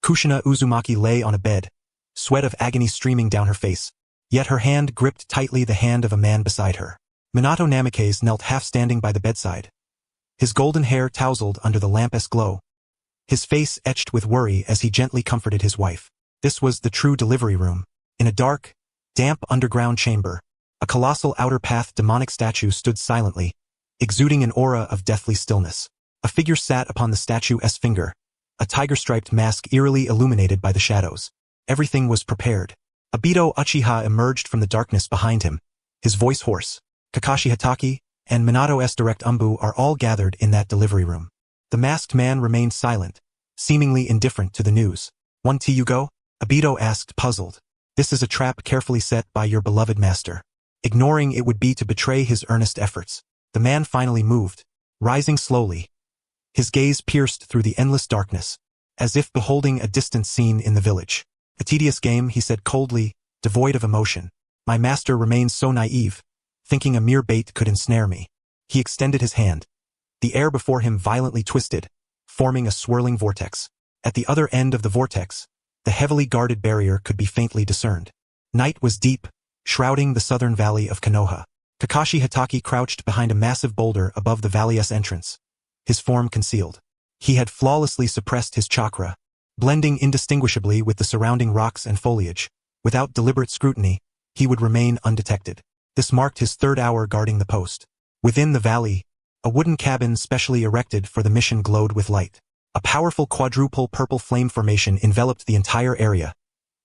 Kushina Uzumaki lay on a bed, sweat of agony streaming down her face, yet her hand gripped tightly the hand of a man beside her. Minato Namikaze knelt half-standing by the bedside. His golden hair tousled under the lamp's glow, his face etched with worry as he gently comforted his wife. This was the true delivery room. In a dark, damp underground chamber, a colossal outer path demonic statue stood silently, exuding an aura of deathly stillness. A figure sat upon the statue's finger, a tiger-striped mask eerily illuminated by the shadows. Everything was prepared. Obito Uchiha emerged from the darkness behind him, his voice hoarse. Kakashi Hatake and Minato's direct Umbu are all gathered in that delivery room. The masked man remained silent, seemingly indifferent to the news. "One to you go?" Obito asked, puzzled. "This is a trap carefully set by your beloved master." Ignoring it would be to betray his earnest efforts. The man finally moved, rising slowly. His gaze pierced through the endless darkness, as if beholding a distant scene in the village. "A tedious game," he said coldly, devoid of emotion. "My master remains so naive, thinking a mere bait could ensnare me." He extended his hand. The air before him violently twisted, forming a swirling vortex. At the other end of the vortex, the heavily guarded barrier could be faintly discerned. Night was deep, shrouding the southern valley of Konoha. Kakashi Hatake crouched behind a massive boulder above the valley's entrance, his form concealed. He had flawlessly suppressed his chakra, blending indistinguishably with the surrounding rocks and foliage. Without deliberate scrutiny, he would remain undetected. This marked his third hour guarding the post. Within the valley, a wooden cabin specially erected for the mission glowed with light. A powerful quadruple purple flame formation enveloped the entire area,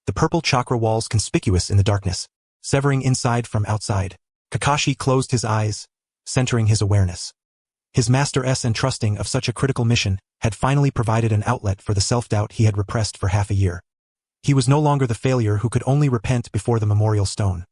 the purple chakra walls conspicuous in the darkness, severing inside from outside. Kakashi closed his eyes, centering his awareness. His master's entrusting of such a critical mission had finally provided an outlet for the self-doubt he had repressed for half a year. He was no longer the failure who could only repent before the memorial stone.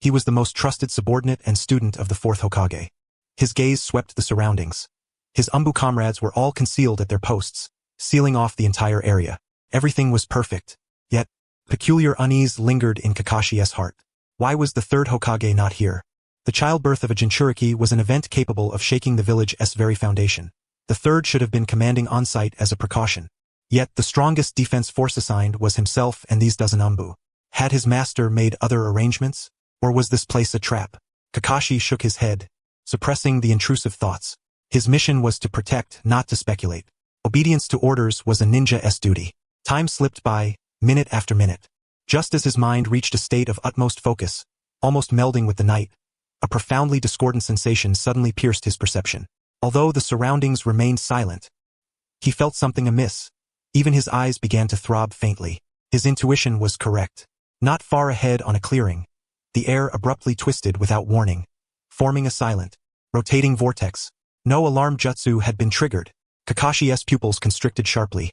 He was the most trusted subordinate and student of the fourth Hokage. His gaze swept the surroundings. His Umbu comrades were all concealed at their posts, sealing off the entire area. Everything was perfect. Yet, peculiar unease lingered in Kakashi's heart. Why was the third Hokage not here? The childbirth of a Jinchuriki was an event capable of shaking the village's very foundation. The third should have been commanding on-site as a precaution. Yet the strongest defense force assigned was himself and these dozen Umbu. Had his master made other arrangements? Or was this place a trap? Kakashi shook his head, suppressing the intrusive thoughts. His mission was to protect, not to speculate. Obedience to orders was a ninja's duty. Time slipped by, minute after minute. Just as his mind reached a state of utmost focus, almost melding with the night, a profoundly discordant sensation suddenly pierced his perception. Although the surroundings remained silent, he felt something amiss. Even his eyes began to throb faintly. His intuition was correct. Not far ahead on a clearing, the air abruptly twisted without warning, forming a silent, rotating vortex. No alarm jutsu had been triggered. Kakashi's pupils constricted sharply.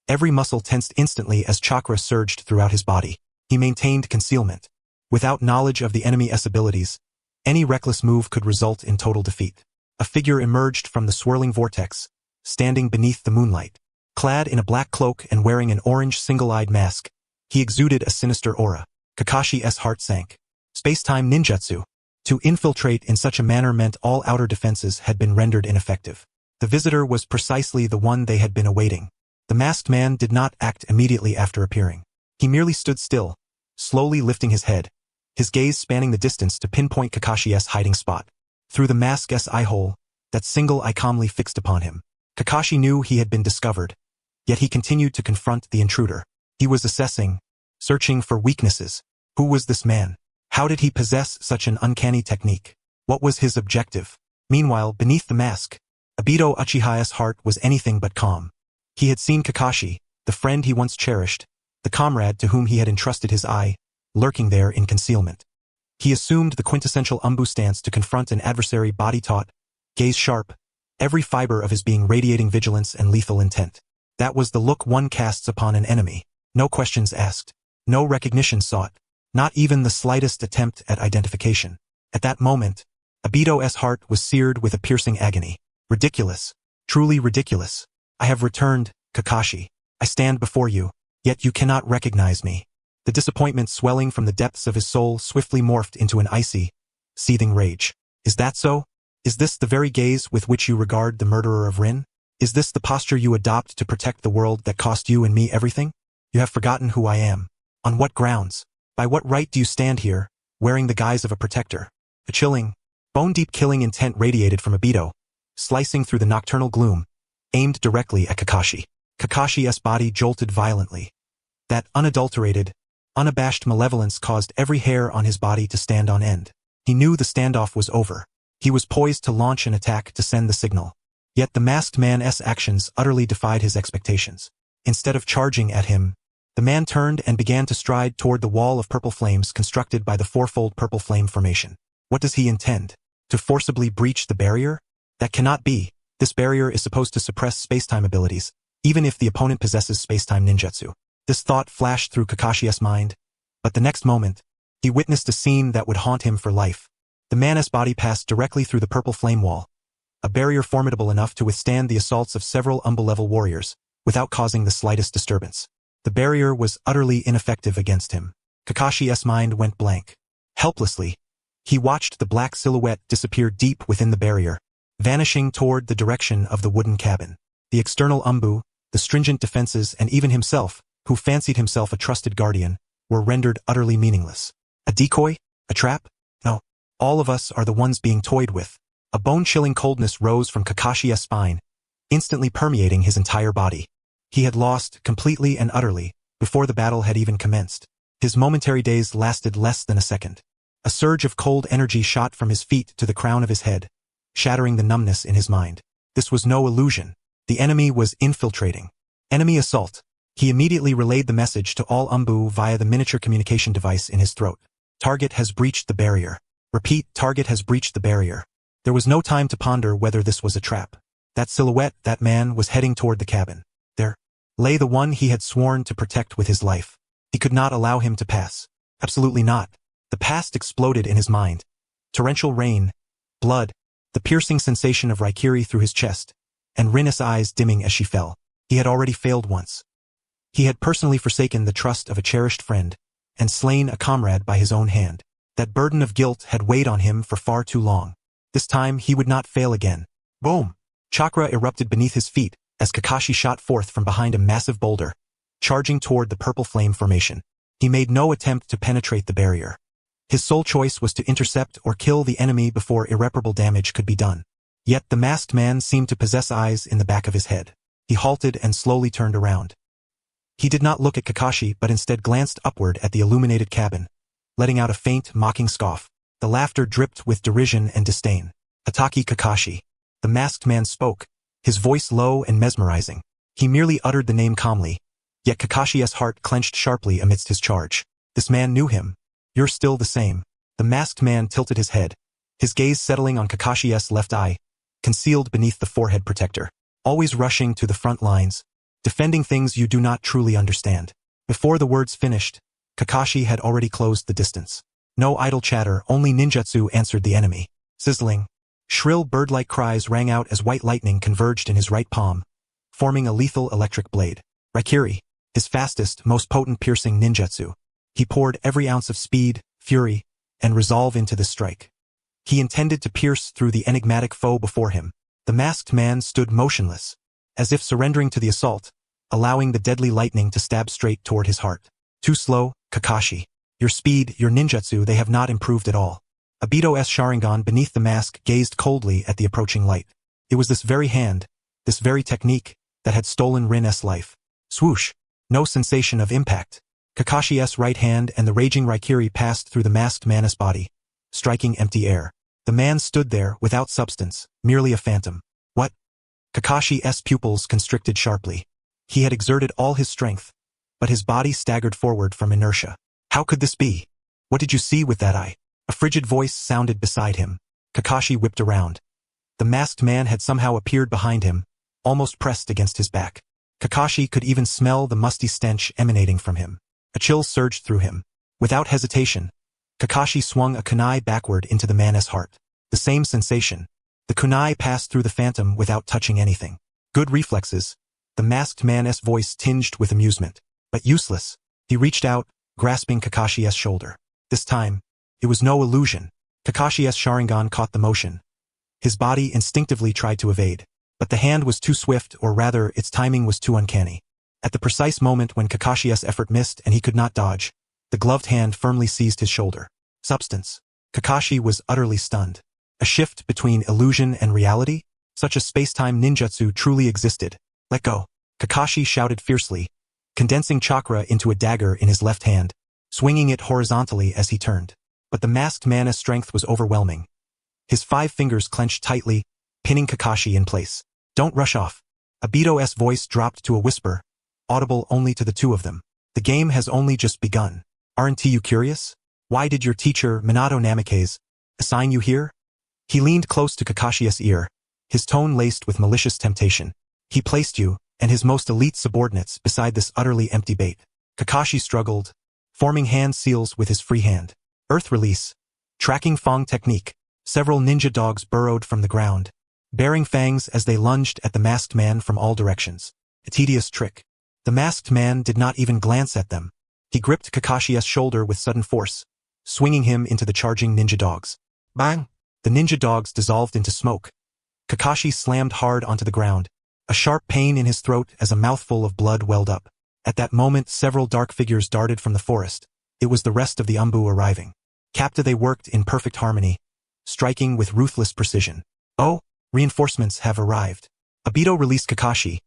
Every muscle tensed instantly as chakra surged throughout his body. He maintained concealment. Without knowledge of the enemy's abilities, any reckless move could result in total defeat. A figure emerged from the swirling vortex, standing beneath the moonlight. Clad in a black cloak and wearing an orange single-eyed mask, he exuded a sinister aura. Kakashi's heart sank. Space-time ninjutsu. To infiltrate in such a manner meant all outer defenses had been rendered ineffective. The visitor was precisely the one they had been awaiting. The masked man did not act immediately after appearing. He merely stood still, slowly lifting his head, his gaze spanning the distance to pinpoint Kakashi's hiding spot. Through the mask's eye-hole, that single eye calmly fixed upon him. Kakashi knew he had been discovered, yet he continued to confront the intruder. He was assessing, searching for weaknesses. Who was this man? How did he possess such an uncanny technique? What was his objective? Meanwhile, beneath the mask, Obito Uchiha's heart was anything but calm. He had seen Kakashi, the friend he once cherished, the comrade to whom he had entrusted his eye, lurking there in concealment. He assumed the quintessential Umbu stance to confront an adversary body taut, gaze sharp, every fiber of his being radiating vigilance and lethal intent. That was the look one casts upon an enemy. No questions asked. No recognition sought. Not even the slightest attempt at identification. At that moment, Obito's heart was seared with a piercing agony. Ridiculous. Truly ridiculous. I have returned, Kakashi. I stand before you, yet you cannot recognize me. The disappointment swelling from the depths of his soul swiftly morphed into an icy, seething rage. Is that so? Is this the very gaze with which you regard the murderer of Rin? Is this the posture you adopt to protect the world that cost you and me everything? You have forgotten who I am. On what grounds? By what right do you stand here, wearing the guise of a protector? A chilling, bone-deep killing intent radiated from Obito, slicing through the nocturnal gloom, aimed directly at Kakashi. Kakashi's body jolted violently. That unadulterated, unabashed malevolence caused every hair on his body to stand on end. He knew the standoff was over. He was poised to launch an attack to send the signal. Yet the masked man's actions utterly defied his expectations. Instead of charging at him, the man turned and began to stride toward the wall of purple flames constructed by the fourfold purple flame formation. What does he intend? To forcibly breach the barrier? That cannot be. This barrier is supposed to suppress space-time abilities, even if the opponent possesses space-time ninjutsu. This thought flashed through Kakashi's mind, but the next moment, he witnessed a scene that would haunt him for life. The man's body passed directly through the purple flame wall, a barrier formidable enough to withstand the assaults of several Umbu-level warriors, without causing the slightest disturbance. The barrier was utterly ineffective against him. Kakashi's mind went blank. Helplessly, he watched the black silhouette disappear deep within the barrier, vanishing toward the direction of the wooden cabin. The external Umbu, the stringent defenses, and even himself, who fancied himself a trusted guardian, were rendered utterly meaningless. A decoy? A trap? No. All of us are the ones being toyed with. A bone-chilling coldness rose from Kakashi's spine, instantly permeating his entire body. He had lost, completely and utterly, before the battle had even commenced. His momentary daze lasted less than a second. A surge of cold energy shot from his feet to the crown of his head, shattering the numbness in his mind. This was no illusion. The enemy was infiltrating. Enemy assault. He immediately relayed the message to all Umbu via the miniature communication device in his throat. Target has breached the barrier. Repeat, target has breached the barrier. There was no time to ponder whether this was a trap. That silhouette, that man, was heading toward the cabin. There lay the one he had sworn to protect with his life. He could not allow him to pass. Absolutely not. The past exploded in his mind. Torrential rain, blood, the piercing sensation of Raikiri through his chest, and Rin's eyes dimming as she fell. He had already failed once. He had personally forsaken the trust of a cherished friend, and slain a comrade by his own hand. That burden of guilt had weighed on him for far too long. This time he would not fail again. Boom! Chakra erupted beneath his feet, as Kakashi shot forth from behind a massive boulder, charging toward the purple flame formation. He made no attempt to penetrate the barrier. His sole choice was to intercept or kill the enemy before irreparable damage could be done. Yet the masked man seemed to possess eyes in the back of his head. He halted and slowly turned around. He did not look at Kakashi but instead glanced upward at the illuminated cabin, letting out a faint, mocking scoff. The laughter dripped with derision and disdain. Itachi Kakashi. The masked man spoke, his voice low and mesmerizing. He merely uttered the name calmly, yet Kakashi's heart clenched sharply amidst his charge. This man knew him. You're still the same. The masked man tilted his head, his gaze settling on Kakashi's left eye, concealed beneath the forehead protector. Always rushing to the front lines, defending things you do not truly understand. Before the words finished, Kakashi had already closed the distance. No idle chatter, only ninjutsu answered the enemy. Sizzling, shrill bird-like cries rang out as white lightning converged in his right palm, forming a lethal electric blade. Raikiri, his fastest, most potent piercing ninjutsu. He poured every ounce of speed, fury, and resolve into this strike. He intended to pierce through the enigmatic foe before him. The masked man stood motionless, as if surrendering to the assault, allowing the deadly lightning to stab straight toward his heart. Too slow, Kakashi. Your speed, your ninjutsu, they have not improved at all. Obito's Sharingan beneath the mask gazed coldly at the approaching light. It was this very hand, this very technique, that had stolen Rin's life. Swoosh! No sensation of impact. Kakashi's right hand and the raging Raikiri passed through the masked man's body, striking empty air. The man stood there without substance, merely a phantom. What? Kakashi's pupils constricted sharply. He had exerted all his strength, but his body staggered forward from inertia. How could this be? What did you see with that eye? A frigid voice sounded beside him. Kakashi whipped around. The masked man had somehow appeared behind him, almost pressed against his back. Kakashi could even smell the musty stench emanating from him. A chill surged through him. Without hesitation, Kakashi swung a kunai backward into the man's heart. The same sensation. The kunai passed through the phantom without touching anything. Good reflexes. The masked man's voice tinged with amusement. But useless. He reached out, grasping Kakashi's shoulder. This time, it was no illusion. Kakashi's Sharingan caught the motion. His body instinctively tried to evade. But the hand was too swift, or rather, its timing was too uncanny. At the precise moment when Kakashi's effort missed and he could not dodge, the gloved hand firmly seized his shoulder. Substance. Kakashi was utterly stunned. A shift between illusion and reality? Such a space-time ninjutsu truly existed. Let go. Kakashi shouted fiercely, condensing chakra into a dagger in his left hand, swinging it horizontally as he turned. But the masked man's strength was overwhelming. His 5 fingers clenched tightly, pinning Kakashi in place. Don't rush off. Obito's voice dropped to a whisper, audible only to the two of them. The game has only just begun. Aren't you curious? Why did your teacher, Minato Namikaze, assign you here? He leaned close to Kakashi's ear, his tone laced with malicious temptation. He placed you, and his most elite subordinates, beside this utterly empty bait. Kakashi struggled, forming hand seals with his free hand. Earth release. Tracking Fang technique. Several ninja dogs burrowed from the ground, baring fangs as they lunged at the masked man from all directions. A tedious trick. The masked man did not even glance at them. He gripped Kakashi's shoulder with sudden force, swinging him into the charging ninja dogs. Bang! The ninja dogs dissolved into smoke. Kakashi slammed hard onto the ground, a sharp pain in his throat as a mouthful of blood welled up. At that moment, several dark figures darted from the forest. It was the rest of the Umbu arriving. Capta they worked in perfect harmony, striking with ruthless precision. Oh, reinforcements have arrived. Obito released Kakashi,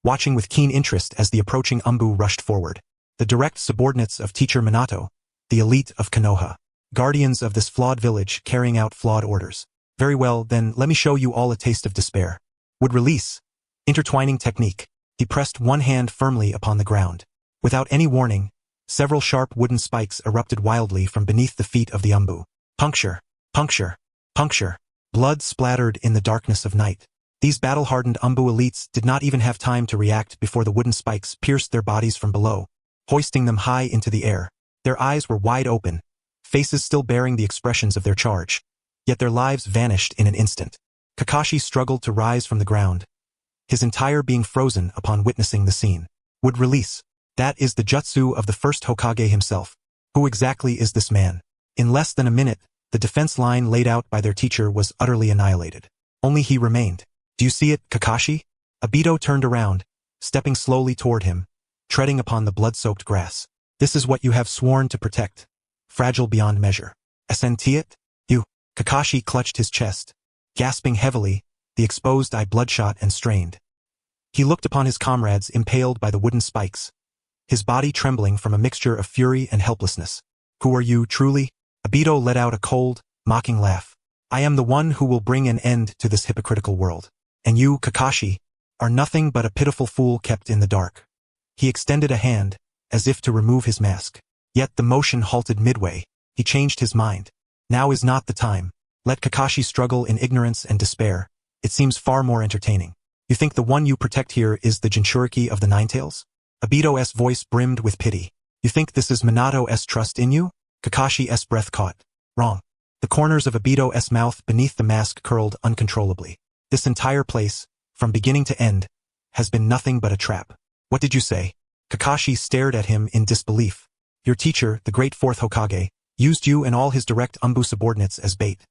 watching with keen interest as the approaching Umbu rushed forward. The direct subordinates of teacher Minato, the elite of Konoha. Guardians of this flawed village carrying out flawed orders. Very well, then let me show you all a taste of despair. Would release. Intertwining technique. He pressed one hand firmly upon the ground. Without any warning, several sharp wooden spikes erupted wildly from beneath the feet of the Umbu. Puncture, puncture, puncture. Blood splattered in the darkness of night. These battle-hardened Umbu elites did not even have time to react before the wooden spikes pierced their bodies from below, hoisting them high into the air. Their eyes were wide open, faces still bearing the expressions of their charge, yet their lives vanished in an instant. Kakashi struggled to rise from the ground, his entire being frozen upon witnessing the scene. Would release. That is the jutsu of the first Hokage himself. Who exactly is this man? In less than a minute, the defense line laid out by their teacher was utterly annihilated. Only he remained. Do you see it, Kakashi? Obito turned around, stepping slowly toward him, treading upon the blood-soaked grass. This is what you have sworn to protect. Fragile beyond measure. Senti it? You. Kakashi clutched his chest, gasping heavily, the exposed eye bloodshot and strained. He looked upon his comrades impaled by the wooden spikes, his body trembling from a mixture of fury and helplessness. Who are you, truly? Obito let out a cold, mocking laugh. I am the one who will bring an end to this hypocritical world. And you, Kakashi, are nothing but a pitiful fool kept in the dark. He extended a hand, as if to remove his mask. Yet the motion halted midway. He changed his mind. Now is not the time. Let Kakashi struggle in ignorance and despair. It seems far more entertaining. You think the one you protect here is the Jinchuriki of the Ninetales? Obito's voice brimmed with pity. You think this is Minato's trust in you? Kakashi's breath caught. Wrong. The corners of Obito's mouth beneath the mask curled uncontrollably. This entire place, from beginning to end, has been nothing but a trap. What did you say? Kakashi stared at him in disbelief. Your teacher, the great fourth Hokage, used you and all his direct Umbu subordinates as bait.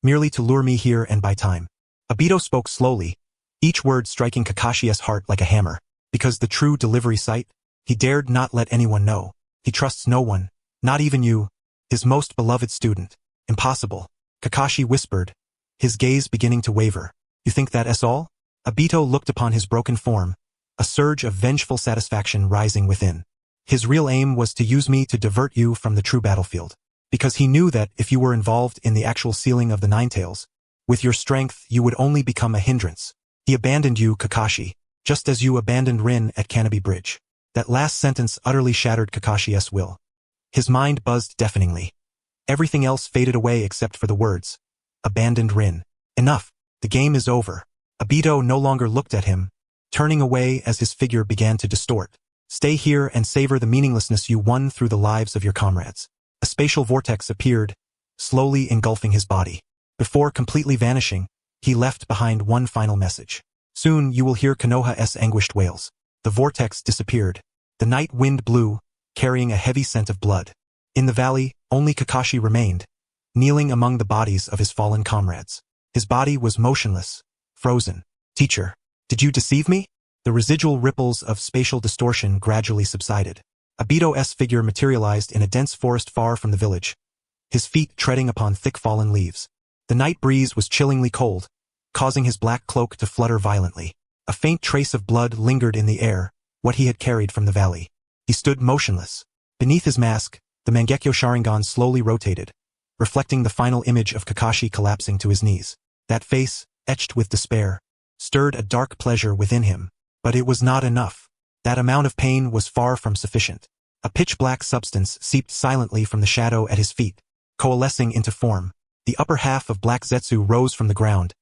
Merely to lure me here and buy time. Obito spoke slowly, each word striking Kakashi's heart like a hammer. Because the true delivery site, he dared not let anyone know. He trusts no one, not even you, his most beloved student. Impossible. Kakashi whispered, his gaze beginning to waver. You think that's all? Obito looked upon his broken form, a surge of vengeful satisfaction rising within. His real aim was to use me to divert you from the true battlefield. Because he knew that if you were involved in the actual sealing of the Ninetales, with your strength you would only become a hindrance. He abandoned you, Kakashi, just as you abandoned Rin at Canopy Bridge. That last sentence utterly shattered Kakashi's will. His mind buzzed deafeningly. Everything else faded away except for the words, abandoned Rin. Enough. The game is over. Obito no longer looked at him, turning away as his figure began to distort. Stay here and savor the meaninglessness you won through the lives of your comrades. A spatial vortex appeared, slowly engulfing his body. Before completely vanishing, he left behind one final message. Soon you will hear Konoha's anguished wails. The vortex disappeared. The night wind blew, carrying a heavy scent of blood. In the valley, only Kakashi remained, kneeling among the bodies of his fallen comrades. His body was motionless, frozen. Teacher, did you deceive me? The residual ripples of spatial distortion gradually subsided. Obito's figure materialized in a dense forest far from the village, his feet treading upon thick fallen leaves. The night breeze was chillingly cold, causing his black cloak to flutter violently. A faint trace of blood lingered in the air, what he had carried from the valley. He stood motionless. Beneath his mask, the Mangekyo Sharingan slowly rotated, reflecting the final image of Kakashi collapsing to his knees. That face, etched with despair, stirred a dark pleasure within him. But it was not enough. That amount of pain was far from sufficient. A pitch-black substance seeped silently from the shadow at his feet, coalescing into form. The upper half of Black Zetsu rose from the ground,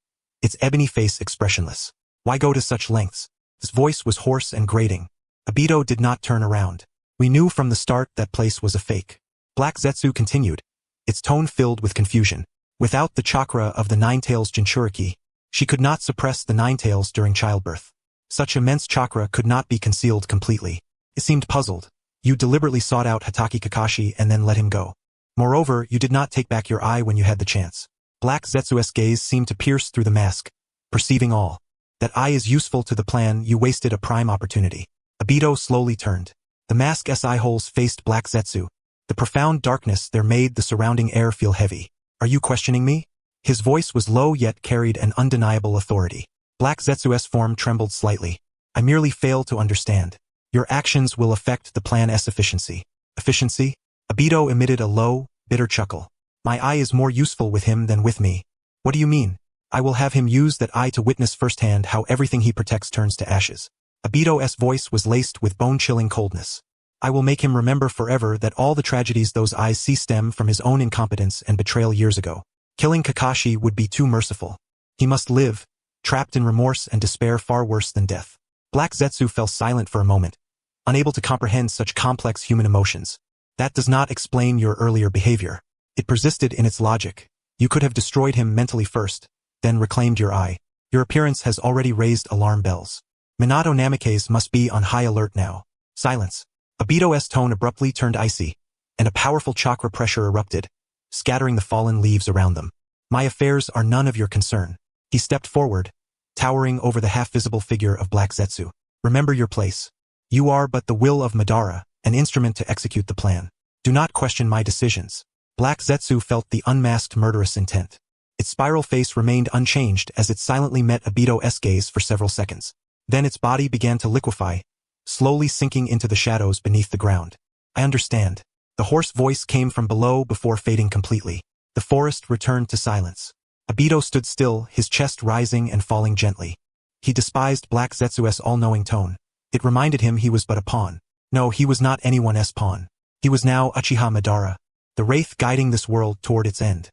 its ebony face expressionless. Why go to such lengths? His voice was hoarse and grating. Obito did not turn around. We knew from the start that place was a fake. Black Zetsu continued, its tone filled with confusion. Without the chakra of the Ninetales Jinchuriki, she could not suppress the Ninetales during childbirth. Such immense chakra could not be concealed completely. It seemed puzzled. You deliberately sought out Hatake Kakashi and then let him go. Moreover, you did not take back your eye when you had the chance. Black Zetsu's gaze seemed to pierce through the mask, perceiving all. That eye is useful to the plan, you wasted a prime opportunity. Obito slowly turned. The mask's eye holes faced Black Zetsu. The profound darkness there made the surrounding air feel heavy. Are you questioning me? His voice was low yet carried an undeniable authority. Black Zetsu's form trembled slightly. I merely fail to understand. Your actions will affect the plan's efficiency. Efficiency? Obito emitted a low, bitter chuckle. My eye is more useful with him than with me. What do you mean? I will have him use that eye to witness firsthand how everything he protects turns to ashes. Obito's voice was laced with bone-chilling coldness. I will make him remember forever that all the tragedies those eyes see stem from his own incompetence and betrayal years ago. Killing Kakashi would be too merciful. He must live, trapped in remorse and despair far worse than death. Black Zetsu fell silent for a moment, unable to comprehend such complex human emotions. That does not explain your earlier behavior. It persisted in its logic. You could have destroyed him mentally first, then reclaimed your eye. Your appearance has already raised alarm bells. Minato Namikaze must be on high alert now. Silence. Obito's tone abruptly turned icy, and a powerful chakra pressure erupted, scattering the fallen leaves around them. My affairs are none of your concern. He stepped forward, towering over the half-visible figure of Black Zetsu. Remember your place. You are but the will of Madara, an instrument to execute the plan. Do not question my decisions. Black Zetsu felt the unmasked murderous intent. Its spiral face remained unchanged as it silently met Obito's gaze for several seconds. Then its body began to liquefy, slowly sinking into the shadows beneath the ground. I understand. The hoarse voice came from below before fading completely. The forest returned to silence. Obito stood still, his chest rising and falling gently. He despised Black Zetsu's all-knowing tone. It reminded him he was but a pawn. No, he was not anyone's pawn. He was now Uchiha Madara, the wraith guiding this world toward its end.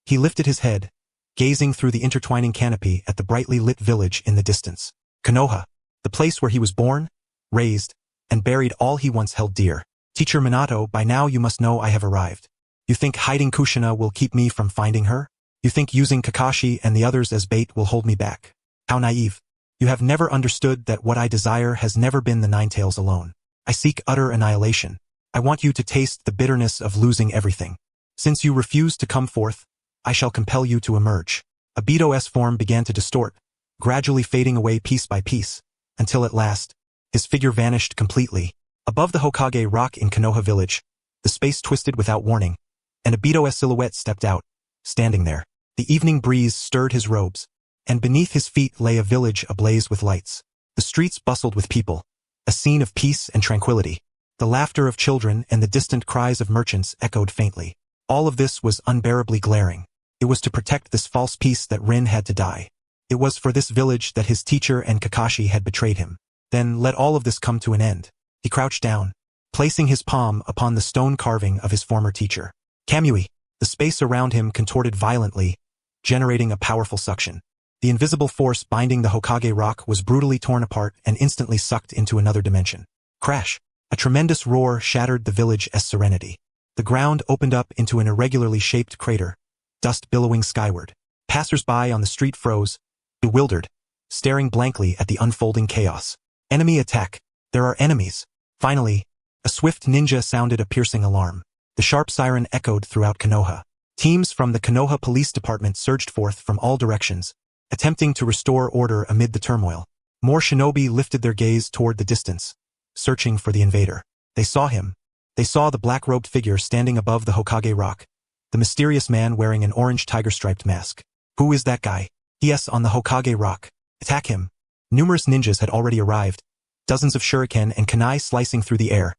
He lifted his head, gazing through the intertwining canopy at the brightly lit village in the distance. Konoha, the place where he was born, raised, and buried all he once held dear. Teacher Minato, by now you must know I have arrived. You think hiding Kushina will keep me from finding her? You think using Kakashi and the others as bait will hold me back? How naive. You have never understood that what I desire has never been the Ninetales alone. I seek utter annihilation. I want you to taste the bitterness of losing everything. Since you refuse to come forth, I shall compel you to emerge. Obito's form began to distort, gradually fading away piece by piece, until at last, his figure vanished completely. Above the Hokage rock in Konoha village, the space twisted without warning, and Obito's silhouette stepped out, standing there. The evening breeze stirred his robes, and beneath his feet lay a village ablaze with lights. The streets bustled with people, a scene of peace and tranquility. The laughter of children and the distant cries of merchants echoed faintly. All of this was unbearably glaring. It was to protect this false peace that Rin had to die. It was for this village that his teacher and Kakashi had betrayed him. Then let all of this come to an end. He crouched down, placing his palm upon the stone carving of his former teacher. Kamui. The space around him contorted violently, generating a powerful suction. The invisible force binding the Hokage rock was brutally torn apart and instantly sucked into another dimension. Crash! A tremendous roar shattered the village's serenity. The ground opened up into an irregularly shaped crater, dust billowing skyward. Passers-by on the street froze, bewildered, staring blankly at the unfolding chaos. Enemy attack! There are enemies! Finally, a swift ninja sounded a piercing alarm. The sharp siren echoed throughout Konoha. Teams from the Konoha Police Department surged forth from all directions, attempting to restore order amid the turmoil. More shinobi lifted their gaze toward the distance, searching for the invader. They saw him. They saw the black-robed figure standing above the Hokage rock, the mysterious man wearing an orange tiger-striped mask. Who is that guy? Yes, on the Hokage rock. Attack him. Numerous ninjas had already arrived, dozens of shuriken and kunai slicing through the air,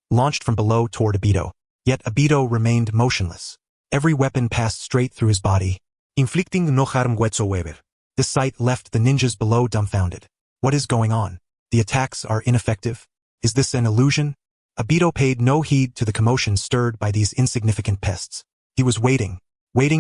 launched from below toward Obito. Yet Obito remained motionless. Every weapon passed straight through his body, inflicting no harm whatsoever. This sight left the ninjas below dumbfounded. What is going on? The attacks are ineffective. Is this an illusion? Obito paid no heed to the commotion stirred by these insignificant pests. He was waiting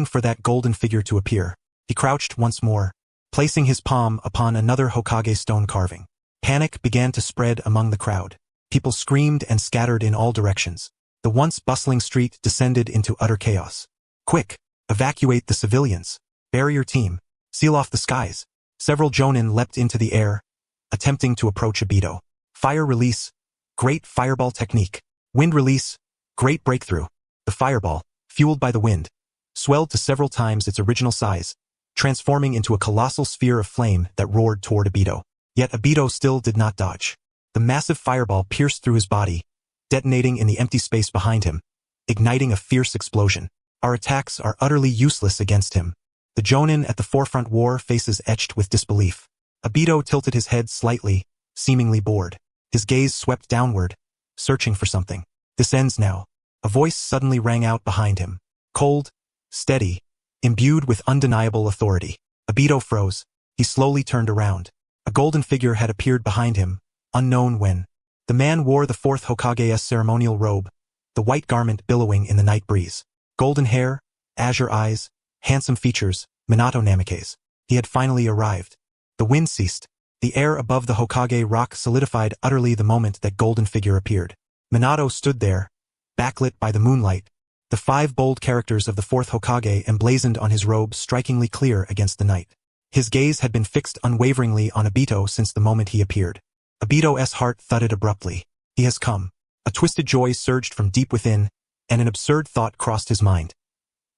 for that golden figure to appear. He crouched once more, placing his palm upon another Hokage stone carving. Panic began to spread among the crowd. People screamed and scattered in all directions. The once bustling street descended into utter chaos. Quick! Evacuate the civilians. Barrier team. Seal off the skies. Several jonin leapt into the air, attempting to approach Obito. Fire release. Great fireball technique. Wind release. Great breakthrough. The fireball, fueled by the wind, swelled to several times its original size, transforming into a colossal sphere of flame that roared toward Obito. Yet Obito still did not dodge. The massive fireball pierced through his body, detonating in the empty space behind him, igniting a fierce explosion. Our attacks are utterly useless against him. The jonin at the forefront war faces etched with disbelief. Obito tilted his head slightly, seemingly bored. His gaze swept downward, searching for something. This ends now. A voice suddenly rang out behind him. Cold, steady, imbued with undeniable authority. Obito froze. He slowly turned around. A golden figure had appeared behind him, unknown when. The man wore the fourth Hokage's ceremonial robe, the white garment billowing in the night breeze. Golden hair, azure eyes, handsome features, Minato Namikaze. He had finally arrived. The wind ceased. The air above the Hokage rock solidified utterly the moment that golden figure appeared. Minato stood there, backlit by the moonlight, the 5 bold characters of the fourth Hokage emblazoned on his robe strikingly clear against the night. His gaze had been fixed unwaveringly on Obito since the moment he appeared. Obito's heart thudded abruptly. He has come. A twisted joy surged from deep within, and an absurd thought crossed his mind.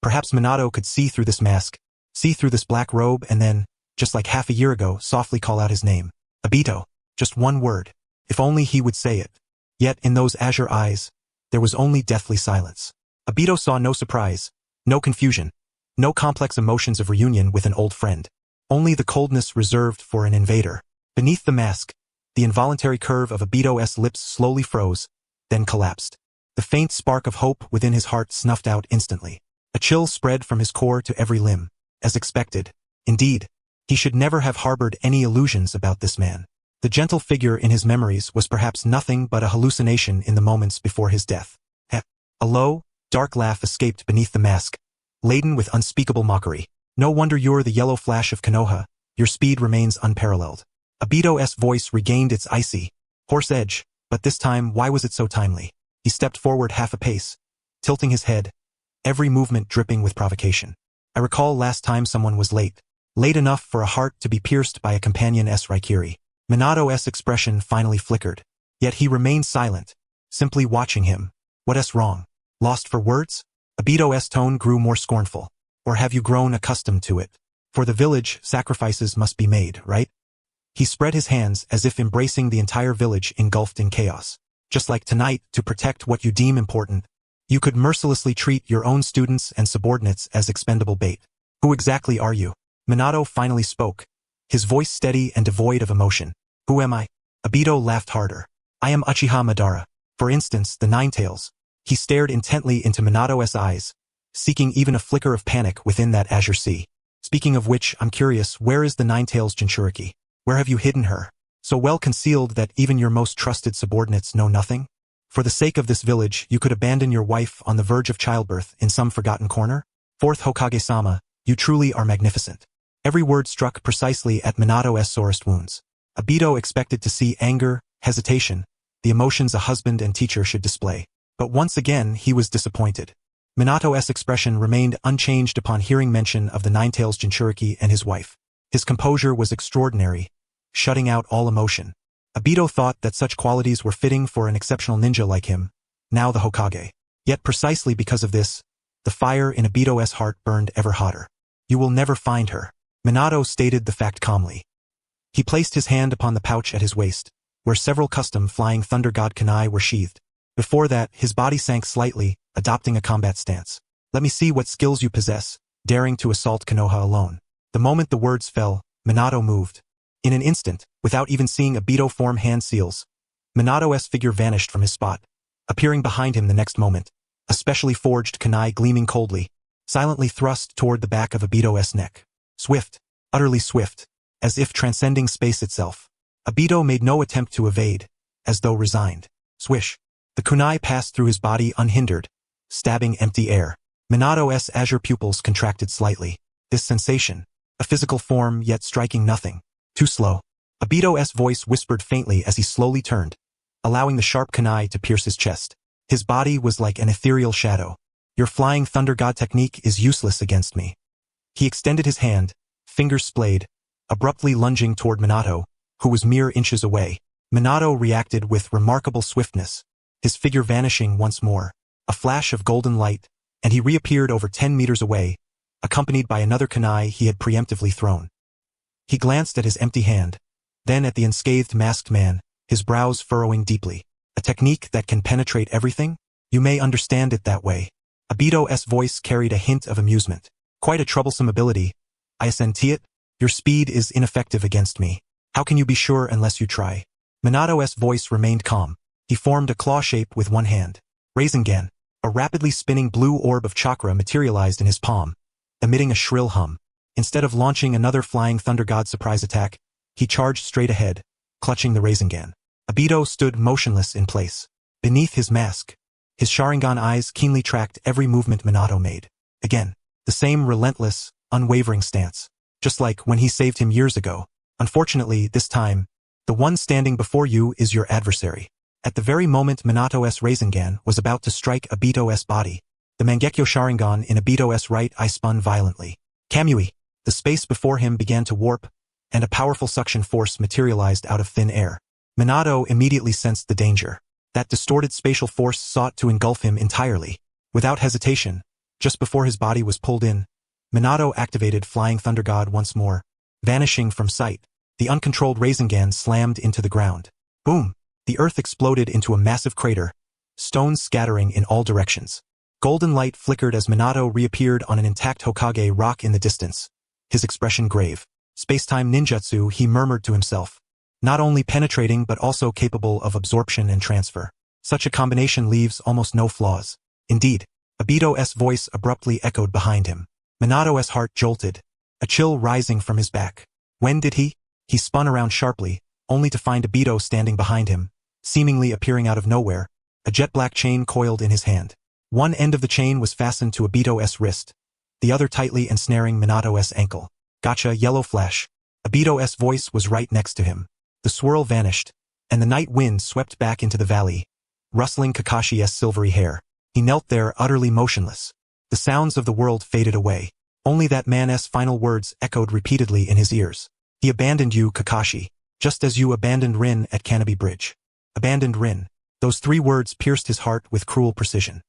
Perhaps Minato could see through this mask, see through this black robe, and then, just like half a year ago, softly call out his name. Obito. Just one word. If only he would say it. Yet in those azure eyes, there was only deathly silence. Obito saw no surprise, no confusion, no complex emotions of reunion with an old friend. Only the coldness reserved for an invader. Beneath the mask, the involuntary curve of Obito's lips slowly froze, then collapsed. The faint spark of hope within his heart snuffed out instantly. A chill spread from his core to every limb. As expected. Indeed, He should never have harbored any illusions about this man. The gentle figure in his memories was perhaps nothing but a hallucination in the moments before his death. A low, dark laugh escaped beneath the mask, laden with unspeakable mockery. No wonder you're the yellow flash of Konoha. Your speed remains unparalleled. Obito's voice regained its icy, hoarse edge, but this time why was it so timely? He stepped forward half a pace, tilting his head, every movement dripping with provocation. I recall last time someone was late. Late enough for a heart to be pierced by a companion's raikiri. Minato's expression finally flickered. Yet he remained silent, simply watching him. What's wrong? Lost for words? Obito's tone grew more scornful. Or have you grown accustomed to it? For the village, sacrifices must be made, right? He spread his hands as if embracing the entire village engulfed in chaos. Just like tonight, to protect what you deem important, you could mercilessly treat your own students and subordinates as expendable bait. Who exactly are you? Minato finally spoke, his voice steady and devoid of emotion. Who am I? Obito laughed harder. I am Uchiha Madara. For instance, the Nine Tails. He stared intently into Minato's eyes, seeking even a flicker of panic within that azure sea. Speaking of which, I'm curious, where is the Nine Tails Jinchuriki? Where have you hidden her? So well concealed that even your most trusted subordinates know nothing? For the sake of this village, you could abandon your wife on the verge of childbirth in some forgotten corner? Fourth Hokage-sama, you truly are magnificent. Every word struck precisely at Minato's sorest wounds. Obito expected to see anger, hesitation, the emotions a husband and teacher should display. But once again, he was disappointed. Minato's expression remained unchanged upon hearing mention of the Nine Tails Jinchuriki and his wife. His composure was extraordinary, shutting out all emotion. Obito thought that such qualities were fitting for an exceptional ninja like him, now the Hokage. Yet precisely because of this, the fire in Obito's heart burned ever hotter. You will never find her. Minato stated the fact calmly. He placed his hand upon the pouch at his waist, where several custom flying thunder god kunai were sheathed. Before that, his body sank slightly, adopting a combat stance. Let me see what skills you possess, daring to assault Konoha alone. The moment the words fell, Minato moved. In an instant, without even seeing Obito form hand seals, Minato's figure vanished from his spot, appearing behind him the next moment, a specially forged kunai gleaming coldly, silently thrust toward the back of Obito's neck. Swift, utterly swift, as if transcending space itself. Obito made no attempt to evade, as though resigned. Swish. The kunai passed through his body unhindered, stabbing empty air. Minato's azure pupils contracted slightly. This sensation, a physical form yet striking nothing. Too slow. Obito's voice whispered faintly as he slowly turned, allowing the sharp kunai to pierce his chest. His body was like an ethereal shadow. Your flying thunder god technique is useless against me. He extended his hand, fingers splayed, abruptly lunging toward Minato, who was mere inches away. Minato reacted with remarkable swiftness, his figure vanishing once more. A flash of golden light, and he reappeared over 10 meters away, accompanied by another kunai he had preemptively thrown. He glanced at his empty hand, then at the unscathed masked man, his brows furrowing deeply. A technique that can penetrate everything? You may understand it that way. Obito's voice carried a hint of amusement. Quite a troublesome ability. I assent it. Your speed is ineffective against me. How can you be sure unless you try? Minato's voice remained calm. He formed a claw shape with one hand. Rasengan. A rapidly spinning blue orb of chakra materialized in his palm, emitting a shrill hum. Instead of launching another flying thunder god surprise attack, he charged straight ahead, clutching the Rasengan. Obito stood motionless in place. Beneath his mask, his Sharingan eyes keenly tracked every movement Minato made. Again, the same relentless, unwavering stance. Just like when he saved him years ago. Unfortunately, this time, the one standing before you is your adversary. At the very moment Minato's Rasengan was about to strike Obito's body, the Mangekyo Sharingan in Obito's right eye spun violently. Kamui! The space before him began to warp, and a powerful suction force materialized out of thin air. Minato immediately sensed the danger. That distorted spatial force sought to engulf him entirely. Without hesitation, just before his body was pulled in, Minato activated Flying Thunder God once more, vanishing from sight. The uncontrolled Rasengan slammed into the ground. Boom! The earth exploded into a massive crater, stones scattering in all directions. Golden light flickered as Minato reappeared on an intact Hokage rock in the distance, his expression grave. Space-time ninjutsu, he murmured to himself. Not only penetrating but also capable of absorption and transfer. Such a combination leaves almost no flaws. Indeed, Obito's voice abruptly echoed behind him. Minato's heart jolted, a chill rising from his back. When did he? He spun around sharply, only to find Obito standing behind him, seemingly appearing out of nowhere, a jet-black chain coiled in his hand. One end of the chain was fastened to Obito's wrist, the other tightly ensnaring Minato's ankle. Gotcha, yellow flash. Obito's voice was right next to him. The swirl vanished, and the night wind swept back into the valley, rustling Kakashi's silvery hair. He knelt there utterly motionless. The sounds of the world faded away. Only that man's final words echoed repeatedly in his ears. He abandoned you, Kakashi, just as you abandoned Rin at Canopy Bridge. Abandoned Rin. Those 3 words pierced his heart with cruel precision.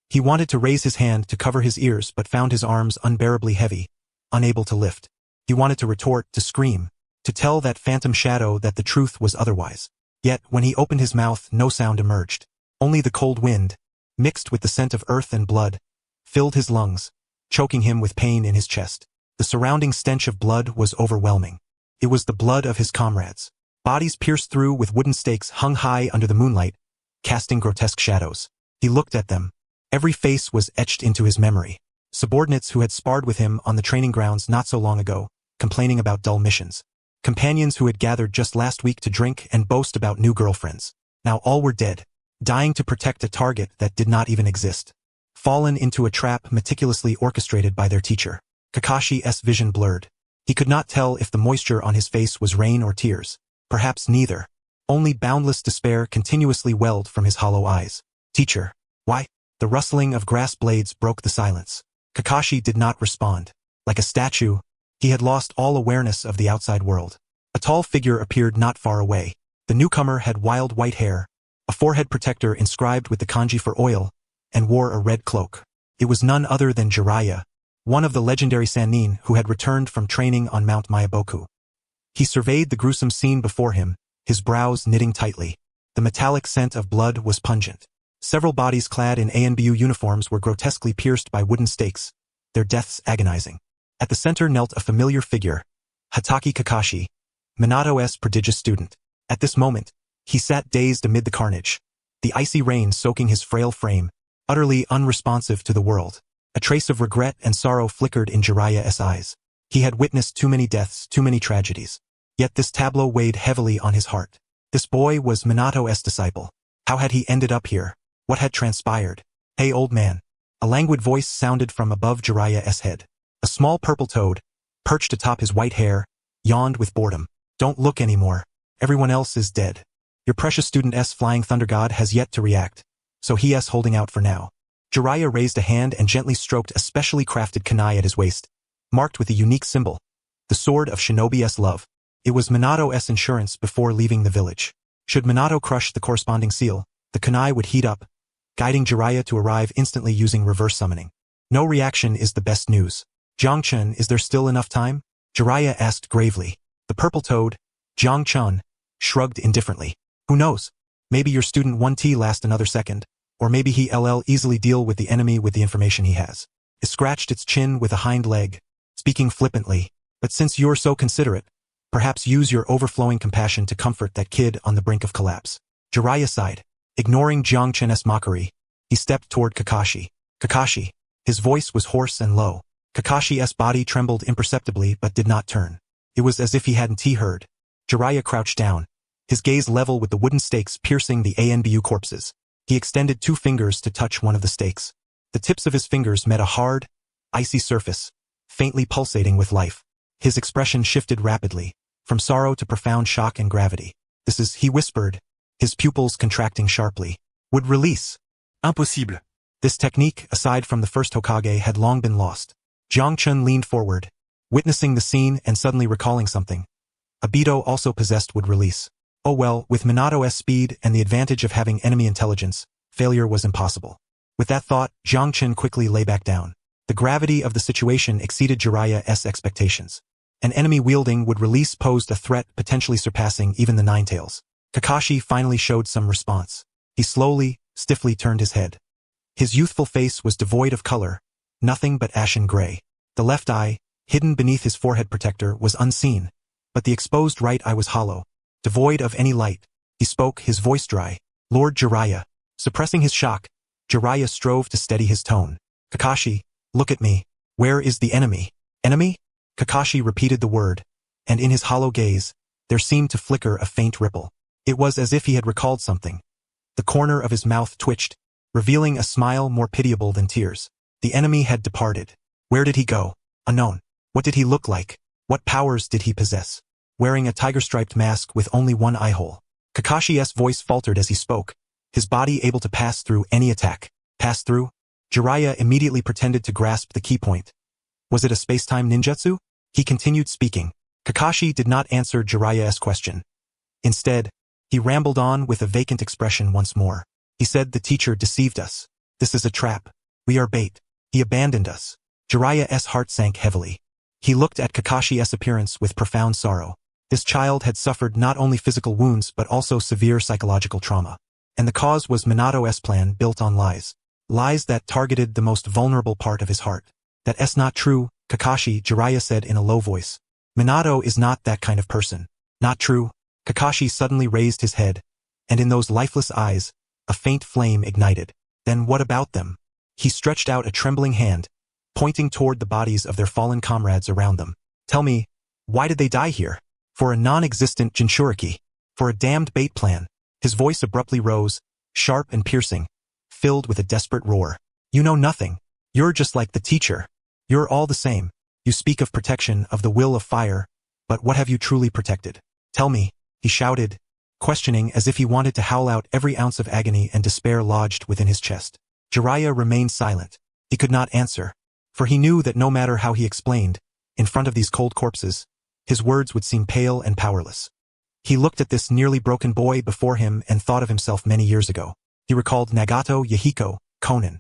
He wanted to raise his hand to cover his ears but found his arms unbearably heavy, unable to lift. He wanted to retort, to scream, to tell that phantom shadow that the truth was otherwise. Yet, when he opened his mouth, no sound emerged. Only the cold wind, mixed with the scent of earth and blood, filled his lungs, choking him with pain in his chest. The surrounding stench of blood was overwhelming. It was the blood of his comrades. Bodies pierced through with wooden stakes hung high under the moonlight, casting grotesque shadows. He looked at them. Every face was etched into his memory. Subordinates who had sparred with him on the training grounds not so long ago, complaining about dull missions. Companions who had gathered just last week to drink and boast about new girlfriends. Now all were dead, dying to protect a target that did not even exist. Fallen into a trap meticulously orchestrated by their teacher. Kakashi's vision blurred. He could not tell if the moisture on his face was rain or tears. Perhaps neither. Only boundless despair continuously welled from his hollow eyes. Teacher. Why? The rustling of grass blades broke the silence. Kakashi did not respond. Like a statue, he had lost all awareness of the outside world. A tall figure appeared not far away. The newcomer had wild white hair, a forehead protector inscribed with the kanji for oil, and wore a red cloak. It was none other than Jiraiya, one of the legendary Sannin who had returned from training on Mount Myaboku. He surveyed the gruesome scene before him, his brows knitting tightly. The metallic scent of blood was pungent. Several bodies clad in ANBU uniforms were grotesquely pierced by wooden stakes, their deaths agonizing. At the center knelt a familiar figure, Hatake Kakashi, Minato's prodigious student. At this moment, he sat dazed amid the carnage, the icy rain soaking his frail frame, utterly unresponsive to the world. A trace of regret and sorrow flickered in Jiraiya's eyes. He had witnessed too many deaths, too many tragedies. Yet this tableau weighed heavily on his heart. This boy was Minato's disciple. How had he ended up here? What had transpired? Hey, old man. A languid voice sounded from above Jiraiya's head. A small purple toad, perched atop his white hair, yawned with boredom. Don't look anymore. Everyone else is dead. Your precious student flying thunder god has yet to react, so he's holding out for now. Jiraiya raised a hand and gently stroked a specially crafted kunai at his waist, marked with a unique symbol, the sword of Shinobi's love. It was Minato's insurance before leaving the village. Should Minato crush the corresponding seal, the kunai would heat up, guiding Jiraiya to arrive instantly using reverse summoning. No reaction is the best news. Jiangchun, is there still enough time? Jiraiya asked gravely. The purple toad, Jiangchun, shrugged indifferently. Who knows? Maybe your student 1T last another second, or maybe he'll easily deal with the enemy with the information he has. It scratched its chin with a hind leg, speaking flippantly. But since you're so considerate, perhaps use your overflowing compassion to comfort that kid on the brink of collapse. Jiraiya sighed. Ignoring Jiangchun's mockery, he stepped toward Kakashi. Kakashi. His voice was hoarse and low. Kakashi's body trembled imperceptibly but did not turn. It was as if he hadn't heard. Jiraiya crouched down, his gaze level with the wooden stakes piercing the ANBU corpses. He extended 2 fingers to touch one of the stakes. The tips of his fingers met a hard, icy surface, faintly pulsating with life. His expression shifted rapidly, from sorrow to profound shock and gravity. This is, he whispered, his pupils contracting sharply. Would release. Impossible. This technique, aside from the first Hokage, had long been lost. Jiangchun leaned forward, witnessing the scene and suddenly recalling something. Obito also possessed would release. Oh well, with Minato's speed and the advantage of having enemy intelligence, failure was impossible. With that thought, Jiangchun quickly lay back down. The gravity of the situation exceeded Jiraiya's expectations. An enemy wielding would release posed a threat potentially surpassing even the Ninetales. Kakashi finally showed some response. He slowly, stiffly turned his head. His youthful face was devoid of color, nothing but ashen gray. The left eye, hidden beneath his forehead protector, was unseen, but the exposed right eye was hollow, devoid of any light. He spoke, his voice dry. Lord Jiraiya. Suppressing his shock, Jiraiya strove to steady his tone. Kakashi, look at me. Where is the enemy? Enemy? Kakashi repeated the word, and in his hollow gaze, there seemed to flicker a faint ripple. It was as if he had recalled something. The corner of his mouth twitched, revealing a smile more pitiable than tears. The enemy had departed. Where did he go? Unknown. What did he look like? What powers did he possess? Wearing a tiger-striped mask with only one eye-hole. Kakashi's voice faltered as he spoke, his body able to pass through any attack. Pass through? Jiraiya immediately pretended to grasp the key point. Was it a space-time ninjutsu? He continued speaking. Kakashi did not answer Jiraiya's question. Instead, he rambled on with a vacant expression once more. He said the teacher deceived us. This is a trap. We are bait. He abandoned us. Jiraiya's heart sank heavily. He looked at Kakashi's appearance with profound sorrow. This child had suffered not only physical wounds but also severe psychological trauma. And the cause was Minato's plan built on lies. Lies that targeted the most vulnerable part of his heart. That's not true, Kakashi, Jiraiya said in a low voice. Minato is not that kind of person. Not true. Kakashi suddenly raised his head, and in those lifeless eyes, a faint flame ignited. Then what about them? He stretched out a trembling hand, pointing toward the bodies of their fallen comrades around them. Tell me, why did they die here? For a non-existent Jinchuriki. For a damned bait plan. His voice abruptly rose, sharp and piercing, filled with a desperate roar. You know nothing. You're just like the teacher. You're all the same. You speak of protection, of the will of fire, but what have you truly protected? Tell me, he shouted, questioning as if he wanted to howl out every ounce of agony and despair lodged within his chest. Jiraiya remained silent. He could not answer, for he knew that no matter how he explained, in front of these cold corpses, his words would seem pale and powerless. He looked at this nearly broken boy before him and thought of himself many years ago. He recalled Nagato Yahiko, Konan.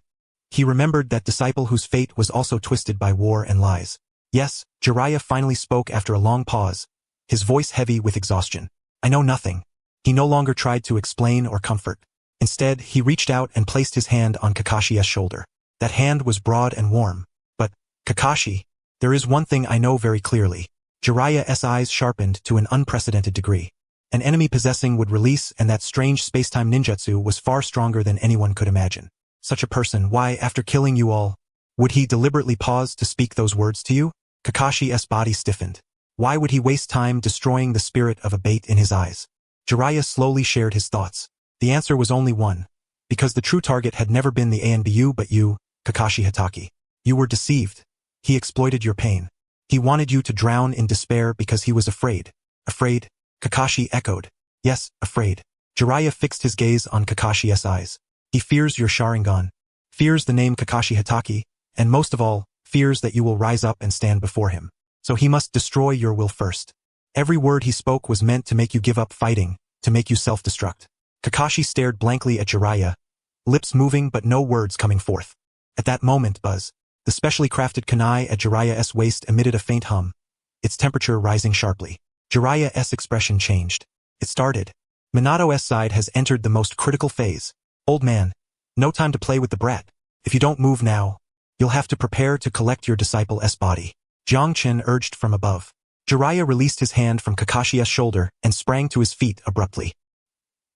He remembered that disciple whose fate was also twisted by war and lies. Yes, Jiraiya finally spoke after a long pause, his voice heavy with exhaustion. I know nothing. He no longer tried to explain or comfort. Instead, he reached out and placed his hand on Kakashi's shoulder. That hand was broad and warm. But, Kakashi, there is one thing I know very clearly. Jiraiya's eyes sharpened to an unprecedented degree. An enemy possessing would release, and that strange space-time ninjutsu was far stronger than anyone could imagine. Such a person, why, after killing you all, would he deliberately pause to speak those words to you? Kakashi's body stiffened. Why would he waste time destroying the spirit of a bait in his eyes? Jiraiya slowly shared his thoughts. The answer was only one. Because the true target had never been the ANBU but you, Kakashi Hatake. You were deceived. He exploited your pain. He wanted you to drown in despair because he was afraid. Afraid? Kakashi echoed. Yes, afraid. Jiraiya fixed his gaze on Kakashi's eyes. He fears your Sharingan. Fears the name Kakashi Hatake, and most of all, fears that you will rise up and stand before him. So he must destroy your will first. Every word he spoke was meant to make you give up fighting, to make you self-destruct. Kakashi stared blankly at Jiraiya, lips moving but no words coming forth. At that moment, Buzz, the specially crafted kunai at Jiraiya's waist emitted a faint hum, its temperature rising sharply. Jiraiya's expression changed. It started. Minato's side has entered the most critical phase. Old man, no time to play with the brat. If you don't move now, you'll have to prepare to collect your disciple's body. Jiang Chen urged from above. Jiraiya released his hand from Kakashi's shoulder and sprang to his feet abruptly.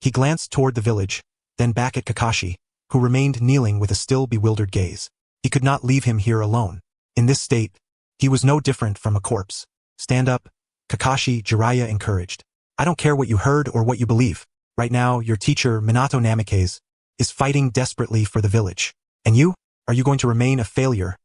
He glanced toward the village, then back at Kakashi, who remained kneeling with a still bewildered gaze. He could not leave him here alone. In this state, he was no different from a corpse. Stand up, Kakashi, Jiraiya encouraged. I don't care what you heard or what you believe. Right now, your teacher, Minato Namikaze, is fighting desperately for the village. And you? Are you going to remain a failure?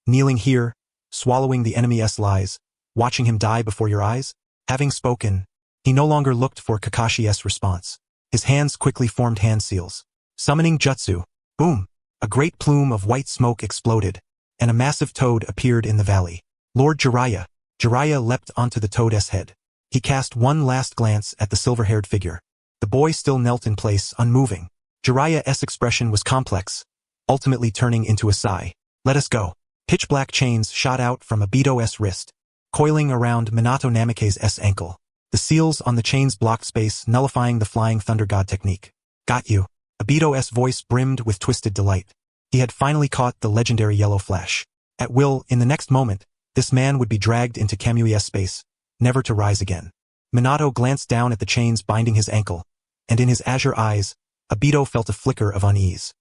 Kneeling here, swallowing the enemy's lies, watching him die before your eyes? Having spoken, he no longer looked for Kakashi's response. His hands quickly formed hand seals. Summoning jutsu. Boom! A great plume of white smoke exploded, and a massive toad appeared in the valley. Lord Jiraiya. Jiraiya leapt onto the toad's head. He cast one last glance at the silver-haired figure. The boy still knelt in place, unmoving. Jiraiya's expression was complex, ultimately turning into a sigh. Let us go. Pitch-black chains shot out from Obito's wrist, coiling around Minato Namikaze's ankle. The seals on the chains blocked space, nullifying the flying thunder god technique. Got you. Obito's voice brimmed with twisted delight. He had finally caught the legendary yellow flash. At will, in the next moment, this man would be dragged into Kamui's space, never to rise again. Minato glanced down at the chains binding his ankle, and in his azure eyes, Obito felt a flicker of unease.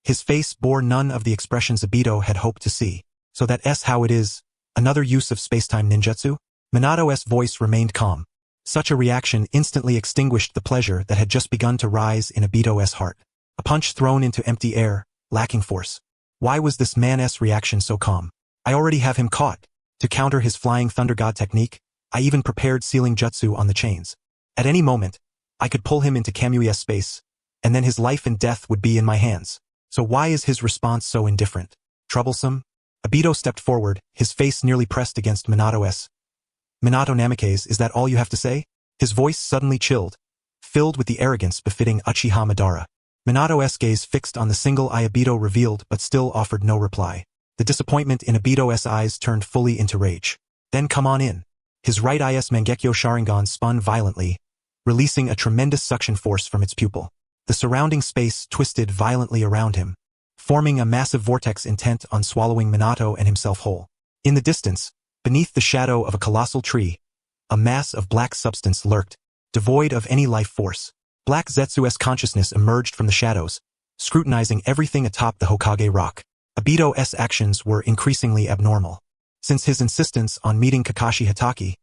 His face bore none of the expressions Obito had hoped to see. So that's how it is. Another use of space-time ninjutsu? Minato's voice remained calm. Such a reaction instantly extinguished the pleasure that had just begun to rise in Obito's heart. A punch thrown into empty air, lacking force. Why was this man's reaction so calm? I already have him caught. To counter his flying thunder god technique, I even prepared sealing jutsu on the chains. At any moment, I could pull him into Kamui's space, and then his life and death would be in my hands. So why is his response so indifferent? Troublesome? Obito stepped forward, his face nearly pressed against Minato's. Minato Namikaze, is that all you have to say? His voice suddenly chilled, filled with the arrogance befitting Uchiha Madara. Minato's gaze fixed on the single eye Obito revealed but still offered no reply. The disappointment in Obito's eyes turned fully into rage. Then come on in. His right eye's Mangekyo Sharingan spun violently, releasing a tremendous suction force from its pupil. The surrounding space twisted violently around him, forming a massive vortex intent on swallowing Minato and himself whole. In the distance, beneath the shadow of a colossal tree, a mass of black substance lurked, devoid of any life force. Black Zetsu's consciousness emerged from the shadows, scrutinizing everything atop the Hokage rock. Obito's actions were increasingly abnormal. Since his insistence on meeting Kakashi Hatake,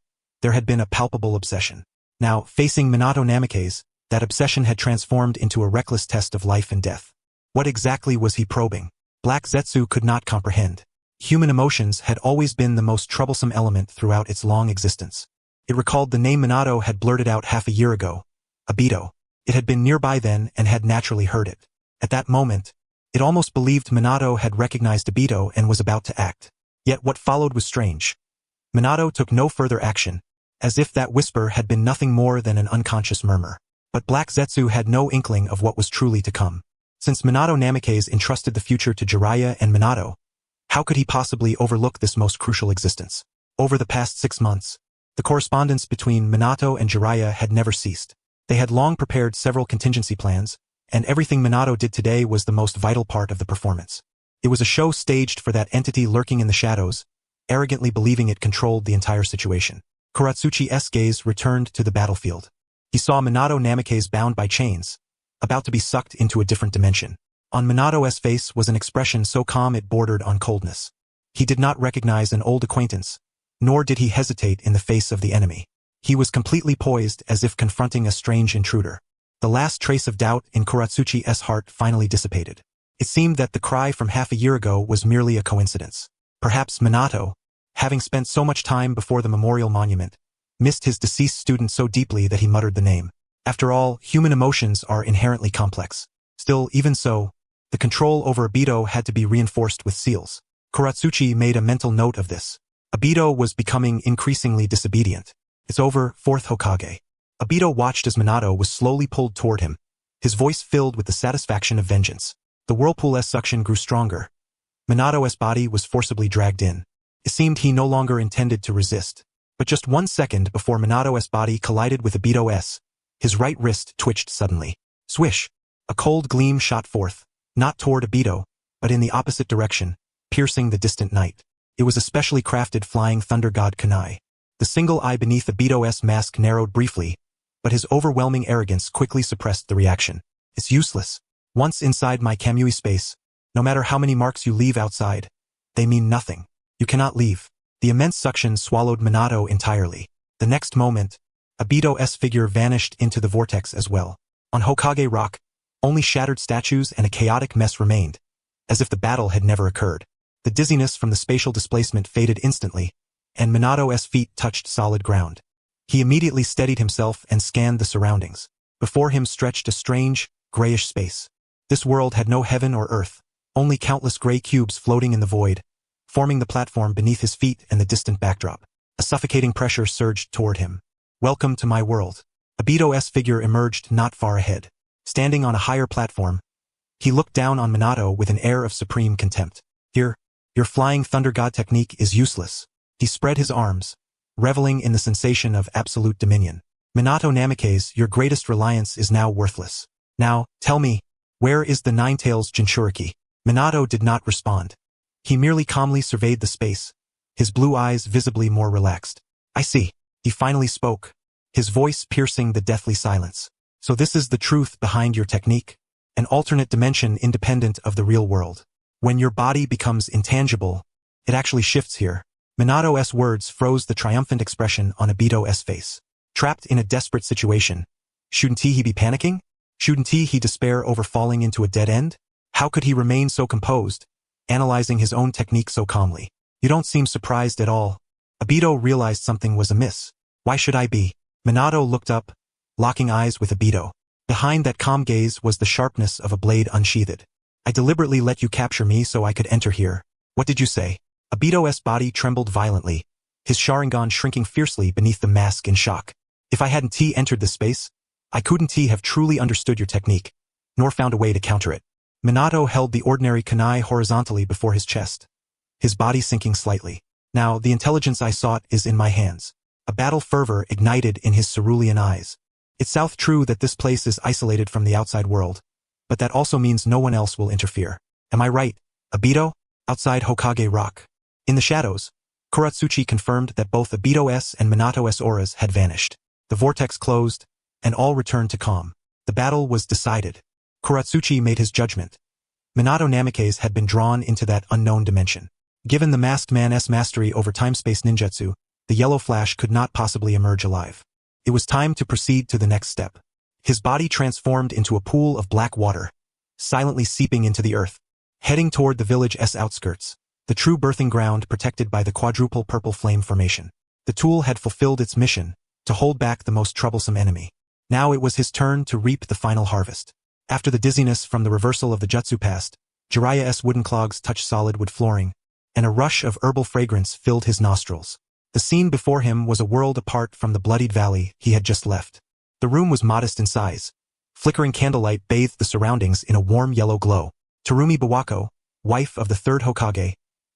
there had been a palpable obsession. Now, facing Minato Namikaze, that obsession had transformed into a reckless test of life and death. What exactly was he probing? Black Zetsu could not comprehend. Human emotions had always been the most troublesome element throughout its long existence. It recalled the name Minato had blurted out half a year ago, Obito. It had been nearby then and had naturally heard it. At that moment, it almost believed Minato had recognized Obito and was about to act. Yet what followed was strange. Minato took no further action, as if that whisper had been nothing more than an unconscious murmur. But Black Zetsu had no inkling of what was truly to come. Since Minato Namikaze entrusted the future to Jiraiya and Minato, how could he possibly overlook this most crucial existence? Over the past 6 months, the correspondence between Minato and Jiraiya had never ceased. They had long prepared several contingency plans, and everything Minato did today was the most vital part of the performance. It was a show staged for that entity lurking in the shadows, arrogantly believing it controlled the entire situation. Kuratsuchi's gaze returned to the battlefield. He saw Minato Namikaze bound by chains, about to be sucked into a different dimension. On Minato's face was an expression so calm it bordered on coldness. He did not recognize an old acquaintance, nor did he hesitate in the face of the enemy. He was completely poised as if confronting a strange intruder. The last trace of doubt in Kuratsuchi's heart finally dissipated. It seemed that the cry from half a year ago was merely a coincidence. Perhaps Minato, having spent so much time before the memorial monument, missed his deceased student so deeply that he muttered the name. After all, human emotions are inherently complex. Still, even so, the control over Obito had to be reinforced with seals. Kuratsuchi made a mental note of this. Obito was becoming increasingly disobedient. It's over, fourth Hokage. Obito watched as Minato was slowly pulled toward him, his voice filled with the satisfaction of vengeance. The whirlpool's suction grew stronger. Minato's body was forcibly dragged in. It seemed he no longer intended to resist. But just 1 second before Minato's body collided with Obito's, his right wrist twitched suddenly. Swish! A cold gleam shot forth, not toward Obito, but in the opposite direction, piercing the distant night. It was a specially crafted flying thunder god kunai. The single eye beneath Obito's mask narrowed briefly, but his overwhelming arrogance quickly suppressed the reaction. It's useless. Once inside my Kamui space, no matter how many marks you leave outside, they mean nothing. You cannot leave. The immense suction swallowed Minato entirely. The next moment, Obito's figure vanished into the vortex as well. On Hokage Rock, only shattered statues and a chaotic mess remained, as if the battle had never occurred. The dizziness from the spatial displacement faded instantly, and Minato's feet touched solid ground. He immediately steadied himself and scanned the surroundings. Before him stretched a strange, grayish space. This world had no heaven or earth, only countless gray cubes floating in the void, forming the platform beneath his feet and the distant backdrop. A suffocating pressure surged toward him. Welcome to my world. Obito's figure emerged not far ahead. Standing on a higher platform, he looked down on Minato with an air of supreme contempt. Here, your flying thunder god technique is useless. He spread his arms, reveling in the sensation of absolute dominion. Minato Namikaze, your greatest reliance is now worthless. Now, tell me, where is the Nine-Tails Jinchuriki? Minato did not respond. He merely calmly surveyed the space, his blue eyes visibly more relaxed. I see. He finally spoke, his voice piercing the deathly silence. So this is the truth behind your technique? An alternate dimension independent of the real world. When your body becomes intangible, it actually shifts here. Minato's words froze the triumphant expression on Obito's face. Trapped in a desperate situation. Shouldn't he be panicking? Shouldn't he despair over falling into a dead end? How could he remain so composed, analyzing his own technique so calmly? You don't seem surprised at all. Obito realized something was amiss. Why should I be? Minato looked up, locking eyes with Obito. Behind that calm gaze was the sharpness of a blade unsheathed. I deliberately let you capture me so I could enter here. What did you say? Obito's body trembled violently, his Sharingan shrinking fiercely beneath the mask in shock. If I hadn't entered this space, I couldn't have truly understood your technique, nor found a way to counter it. Minato held the ordinary kunai horizontally before his chest, his body sinking slightly. Now, the intelligence I sought is in my hands. A battle fervor ignited in his cerulean eyes. It's true that this place is isolated from the outside world, but that also means no one else will interfere. Am I right, Obito? Outside Hokage Rock. In the shadows, Kuratsuchi confirmed that both Obito's and Minato's auras had vanished. The vortex closed, and all returned to calm. The battle was decided. Kuratsuchi made his judgment. Minato Namikaze had been drawn into that unknown dimension. Given the masked man's mastery over time-space ninjutsu, the yellow flash could not possibly emerge alive. It was time to proceed to the next step. His body transformed into a pool of black water, silently seeping into the earth, heading toward the village's outskirts, the true birthing ground protected by the quadruple purple flame formation. The tool had fulfilled its mission, to hold back the most troublesome enemy. Now it was his turn to reap the final harvest. After the dizziness from the reversal of the jutsu passed, Jiraiya's wooden clogs touched solid wood flooring, and a rush of herbal fragrance filled his nostrils. The scene before him was a world apart from the bloodied valley he had just left. The room was modest in size. Flickering candlelight bathed the surroundings in a warm yellow glow. Terumi Bawako, wife of the third Hokage,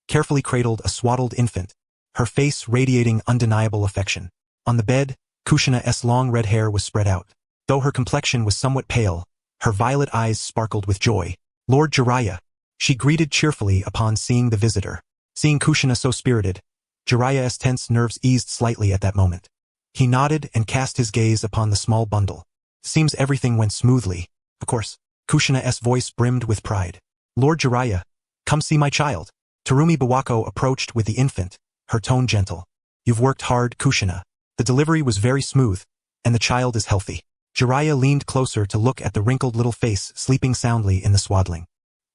carefully cradled a swaddled infant, her face radiating undeniable affection. On the bed, Kushina's long red hair was spread out. Though her complexion was somewhat pale, her violet eyes sparkled with joy. Lord Jiraiya, she greeted cheerfully upon seeing the visitor. Seeing Kushina so spirited, Jiraiya's tense nerves eased slightly at that moment. He nodded and cast his gaze upon the small bundle. Seems everything went smoothly. Of course. Kushina's voice brimmed with pride. Lord Jiraiya, come see my child. Terumi Bawako approached with the infant, her tone gentle. You've worked hard, Kushina. The delivery was very smooth, and the child is healthy. Jiraiya leaned closer to look at the wrinkled little face sleeping soundly in the swaddling.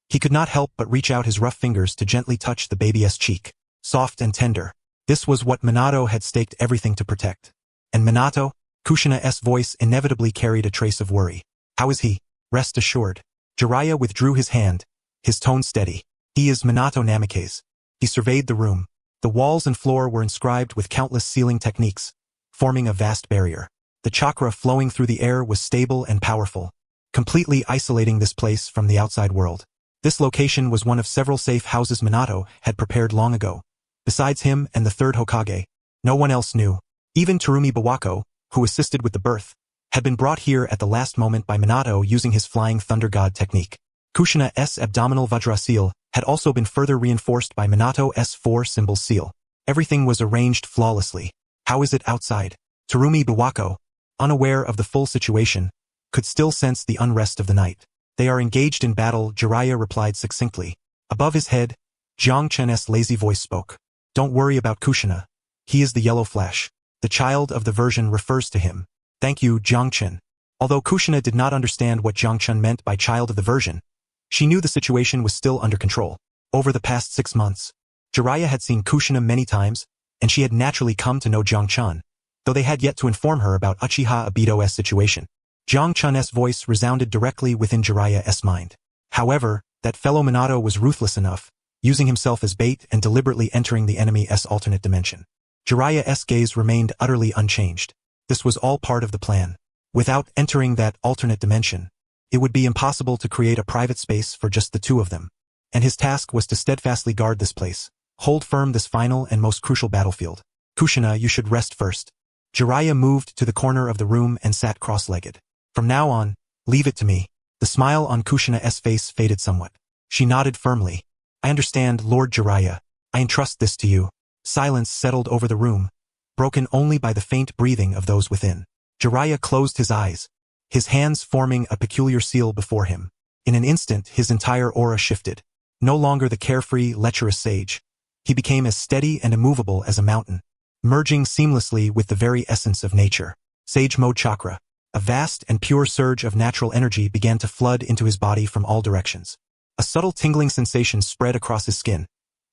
He could not help but reach out his rough fingers to gently touch the baby's cheek. Soft and tender. This was what Minato had staked everything to protect. And Minato? Kushina's voice inevitably carried a trace of worry. How is he? Rest assured. Jiraiya withdrew his hand, his tone steady. He is Minato Namikaze. He surveyed the room. The walls and floor were inscribed with countless sealing techniques, forming a vast barrier. The chakra flowing through the air was stable and powerful, completely isolating this place from the outside world. This location was one of several safe houses Minato had prepared long ago. Besides him and the third Hokage, no one else knew. Even Terumi Bawako, who assisted with the birth, had been brought here at the last moment by Minato using his Flying Thunder God technique. Kushina's abdominal Vajra seal had also been further reinforced by Minato's 4-symbol seal. Everything was arranged flawlessly. How is it outside? Terumi Bawako, unaware of the full situation, could still sense the unrest of the night. They are engaged in battle, Jiraiya replied succinctly. Above his head, Jiang Chen's lazy voice spoke. Don't worry about Kushina. He is the yellow flash. The child of the version refers to him. Thank you, Jiang Chen. Although Kushina did not understand what Jiang Chen meant by child of the version, she knew the situation was still under control. Over the past 6 months, Jiraiya had seen Kushina many times, and she had naturally come to know Jiang Chen, though they had yet to inform her about Uchiha Obito's situation. Jiang Chen's voice resounded directly within Jiraiya's mind. However, that fellow Minato was ruthless enough, using himself as bait and deliberately entering the enemy's alternate dimension. Jiraiya's gaze remained utterly unchanged. This was all part of the plan. Without entering that alternate dimension, it would be impossible to create a private space for just the two of them. And his task was to steadfastly guard this place, hold firm this final and most crucial battlefield. Kushina, you should rest first. Jiraiya moved to the corner of the room and sat cross-legged. From now on, leave it to me. The smile on Kushina's face faded somewhat. She nodded firmly. I understand, Lord Jiraiya. I entrust this to you. Silence settled over the room, broken only by the faint breathing of those within. Jiraiya closed his eyes, his hands forming a peculiar seal before him. In an instant, his entire aura shifted. No longer the carefree, lecherous sage, he became as steady and immovable as a mountain, merging seamlessly with the very essence of nature. Sage Mode Chakra. A vast and pure surge of natural energy began to flood into his body from all directions. A subtle tingling sensation spread across his skin,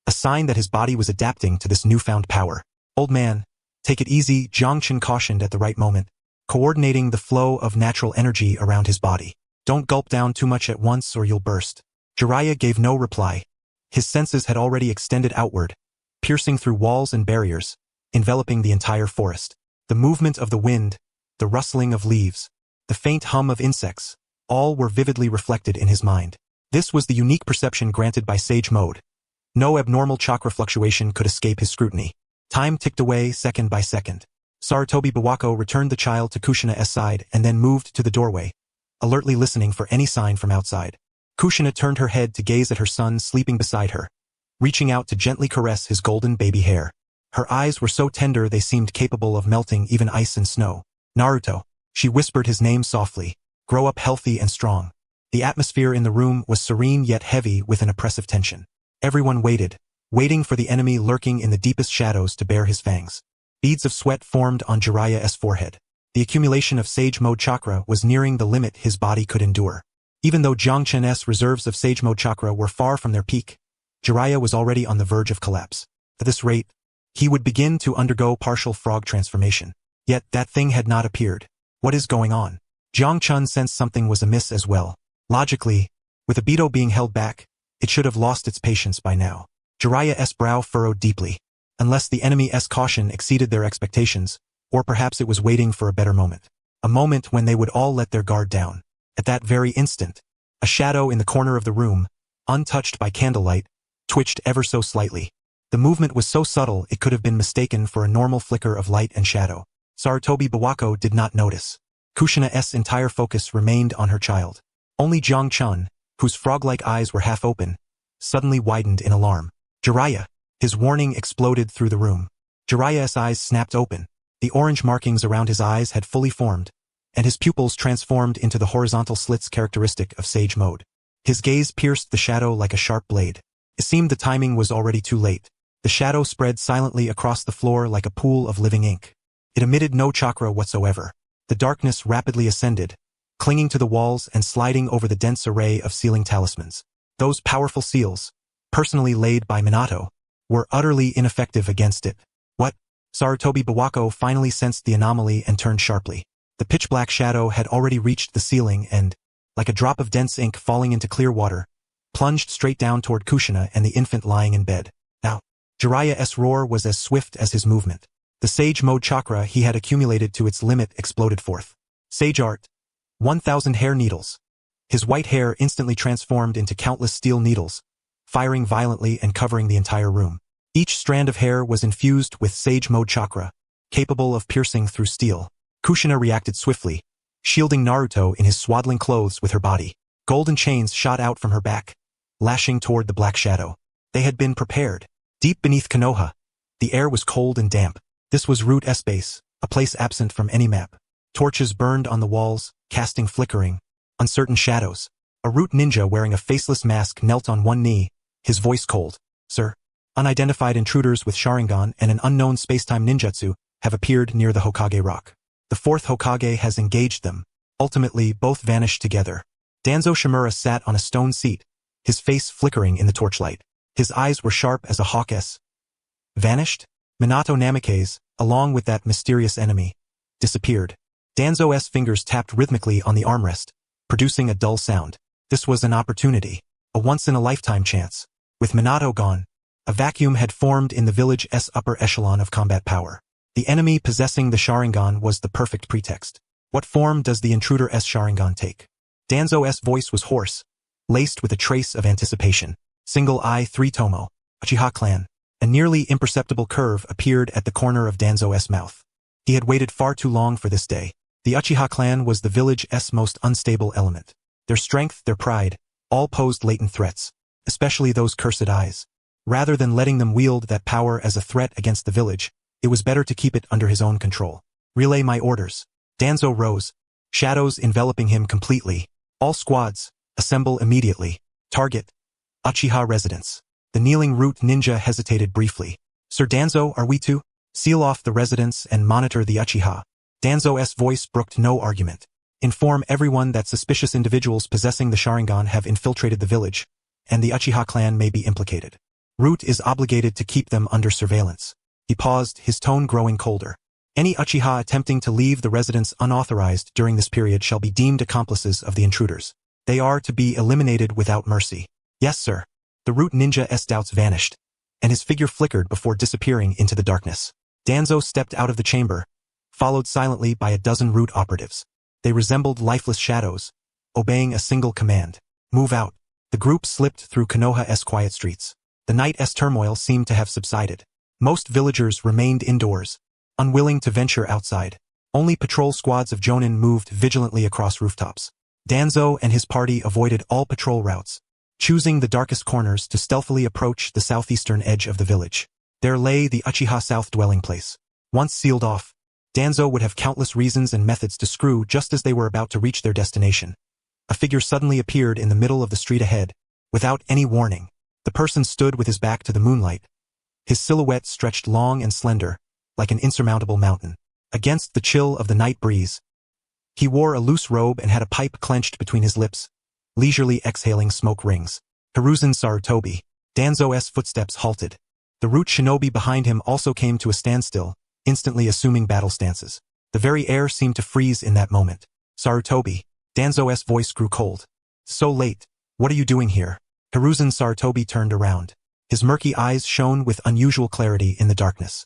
a sign that his body was adapting to this newfound power. "Old man, take it easy," Jiang Chen cautioned at the right moment, coordinating the flow of natural energy around his body. "Don't gulp down too much at once or you'll burst." Jiraiya gave no reply. His senses had already extended outward, piercing through walls and barriers, enveloping the entire forest. The movement of the wind, the rustling of leaves, the faint hum of insects, all were vividly reflected in his mind. This was the unique perception granted by Sage Mode. No abnormal chakra fluctuation could escape his scrutiny. Time ticked away second by second. Sarutobi Bawako returned the child to Kushina's side and then moved to the doorway, alertly listening for any sign from outside. Kushina turned her head to gaze at her son sleeping beside her, reaching out to gently caress his golden baby hair. Her eyes were so tender they seemed capable of melting even ice and snow. "Naruto," she whispered his name softly, "grow up healthy and strong." The atmosphere in the room was serene yet heavy with an oppressive tension. Everyone waiting for the enemy lurking in the deepest shadows to bare his fangs. Beads of sweat formed on Jiraiya's forehead. The accumulation of Sage Mode Chakra was nearing the limit his body could endure. Even though Jiang Chen's reserves of Sage Mode Chakra were far from their peak, Jiraiya was already on the verge of collapse. At this rate, he would begin to undergo partial frog transformation. Yet that thing had not appeared. What is going on? Jiang Chen sensed something was amiss as well. Logically, with Obito being held back, it should have lost its patience by now. Jiraiya's brow furrowed deeply. Unless the enemy's caution exceeded their expectations, or perhaps it was waiting for a better moment. A moment when they would all let their guard down. At that very instant, a shadow in the corner of the room, untouched by candlelight, twitched ever so slightly. The movement was so subtle it could have been mistaken for a normal flicker of light and shadow. Sarutobi Bawako did not notice. Kushina's entire focus remained on her child. Only Jiang Chen, whose frog-like eyes were half open, suddenly widened in alarm. "Jiraiya!" His warning exploded through the room. Jiraiya's eyes snapped open. The orange markings around his eyes had fully formed, and his pupils transformed into the horizontal slits characteristic of Sage Mode. His gaze pierced the shadow like a sharp blade. It seemed the timing was already too late. The shadow spread silently across the floor like a pool of living ink. It emitted no chakra whatsoever. The darkness rapidly ascended, clinging to the walls and sliding over the dense array of ceiling talismans. Those powerful seals, personally laid by Minato, were utterly ineffective against it. "What?" Sarutobi Bawako finally sensed the anomaly and turned sharply. The pitch-black shadow had already reached the ceiling and, like a drop of dense ink falling into clear water, plunged straight down toward Kushina and the infant lying in bed. Now, Jiraiya's roar was as swift as his movement. The Sage Mode Chakra he had accumulated to its limit exploded forth. Sage Art. 1,000 hair needles. His white hair instantly transformed into countless steel needles, firing violently and covering the entire room. Each strand of hair was infused with Sage Mode Chakra, capable of piercing through steel. Kushina reacted swiftly, shielding Naruto in his swaddling clothes with her body. Golden chains shot out from her back, lashing toward the black shadow. They had been prepared. Deep beneath Konoha, the air was cold and damp. This was Route Base, a place absent from any map. Torches burned on the walls, casting flickering, uncertain shadows. A Route ninja wearing a faceless mask knelt on one knee, his voice cold. "Sir, unidentified intruders with Sharingan and an unknown spacetime ninjutsu have appeared near the Hokage rock. The fourth Hokage has engaged them. Ultimately, both vanished together." Danzo Shimura sat on a stone seat, his face flickering in the torchlight. His eyes were sharp as a hawk's. Vanished? Minato Namikaze, along with that mysterious enemy, disappeared. Danzo's fingers tapped rhythmically on the armrest, producing a dull sound. This was an opportunity, a once-in-a-lifetime chance. With Minato gone, a vacuum had formed in the village's upper echelon of combat power. The enemy possessing the Sharingan was the perfect pretext. What form does the intruder's Sharingan take? Danzo's voice was hoarse, laced with a trace of anticipation. Single eye 3 Tomo, Uchiha clan. A nearly imperceptible curve appeared at the corner of Danzo's mouth. He had waited far too long for this day. The Uchiha clan was the village's most unstable element. Their strength, their pride, all posed latent threats, especially those cursed eyes. Rather than letting them wield that power as a threat against the village, it was better to keep it under his own control. "Relay my orders." Danzo rose, shadows enveloping him completely. "All squads, assemble immediately. Target, Uchiha residence." The kneeling root ninja hesitated briefly. Sir Danzo, are we to seal off the residence and monitor the Uchiha? Danzo's voice brooked no argument. Inform everyone that suspicious individuals possessing the Sharingan have infiltrated the village, and the Uchiha clan may be implicated. Root is obligated to keep them under surveillance. He paused, his tone growing colder. Any Uchiha attempting to leave the residence unauthorized during this period shall be deemed accomplices of the intruders. They are to be eliminated without mercy. Yes, sir. The root ninja's doubts vanished, and his figure flickered before disappearing into the darkness. Danzo stepped out of the chamber, followed silently by a dozen root operatives. They resembled lifeless shadows, obeying a single command. Move out. The group slipped through Konoha's quiet streets. The night's turmoil seemed to have subsided. Most villagers remained indoors, unwilling to venture outside. Only patrol squads of Jonin moved vigilantly across rooftops. Danzo and his party avoided all patrol routes, choosing the darkest corners to stealthily approach the southeastern edge of the village. There lay the Uchiha South dwelling place. Once sealed off, Danzo would have countless reasons and methods to screw just as they were about to reach their destination. A figure suddenly appeared in the middle of the street ahead, without any warning. The person stood with his back to the moonlight. His silhouette stretched long and slender, like an insurmountable mountain. Against the chill of the night breeze, he wore a loose robe and had a pipe clenched between his lips, leisurely exhaling smoke rings. Hiruzen Sarutobi. Danzo's footsteps halted. The root shinobi behind him also came to a standstill, instantly assuming battle stances. The very air seemed to freeze in that moment. Sarutobi. Danzo's voice grew cold. So late. What are you doing here? Hiruzen Sarutobi turned around. His murky eyes shone with unusual clarity in the darkness.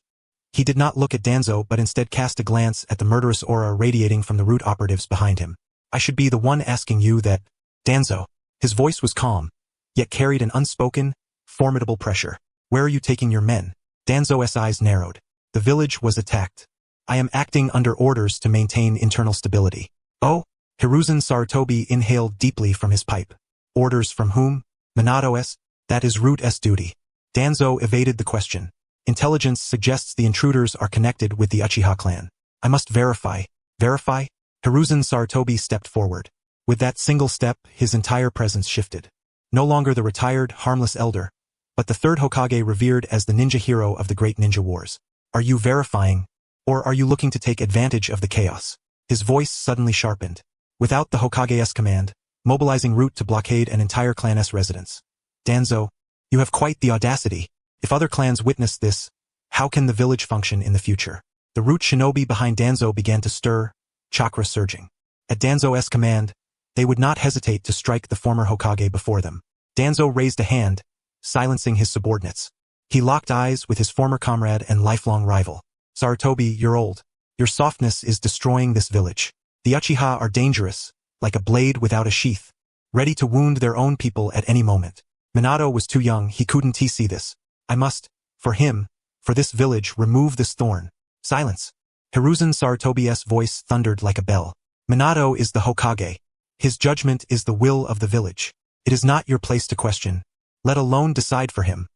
He did not look at Danzo but instead cast a glance at the murderous aura radiating from the root operatives behind him. I should be the one asking you that, Danzo. His voice was calm, yet carried an unspoken, formidable pressure. Where are you taking your men? Danzo's eyes narrowed. The village was attacked. I am acting under orders to maintain internal stability. Oh? Hiruzen Sarutobi inhaled deeply from his pipe. Orders from whom? Minato's? That is Root's duty. Danzo evaded the question. Intelligence suggests the intruders are connected with the Uchiha clan. I must verify. Verify? Hiruzen Sarutobi stepped forward. With that single step, his entire presence shifted. No longer the retired, harmless elder, but the third Hokage revered as the ninja hero of the great ninja wars. Are you verifying? Or are you looking to take advantage of the chaos? His voice suddenly sharpened. Without the Hokage's command, mobilizing Root to blockade an entire clan's residence. Danzo, you have quite the audacity. If other clans witness this, how can the village function in the future? The Root shinobi behind Danzo began to stir, chakra surging. At Danzo's command, they would not hesitate to strike the former Hokage before them. Danzo raised a hand, silencing his subordinates. He locked eyes with his former comrade and lifelong rival. Sarutobi, you're old. Your softness is destroying this village. The Uchiha are dangerous, like a blade without a sheath, ready to wound their own people at any moment. Minato was too young, he couldn't see this. I must, for him, for this village, remove this thorn. Silence. Hiruzen Sarutobi's voice thundered like a bell. Minato is the Hokage. His judgment is the will of the village. It is not your place to question, let alone decide for him.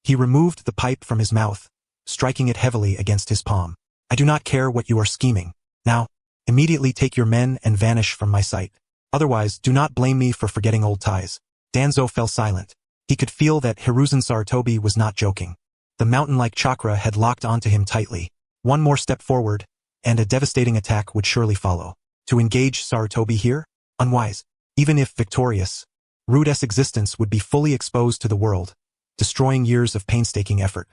He removed the pipe from his mouth, striking it heavily against his palm. I do not care what you are scheming. Now, immediately take your men and vanish from my sight. Otherwise, do not blame me for forgetting old ties. Danzo fell silent. He could feel that Hiruzen Sarutobi was not joking. The mountain-like chakra had locked onto him tightly. One more step forward, and a devastating attack would surely follow. To engage Sarutobi here? Unwise. Even if victorious, Root's existence would be fully exposed to the world, destroying years of painstaking effort.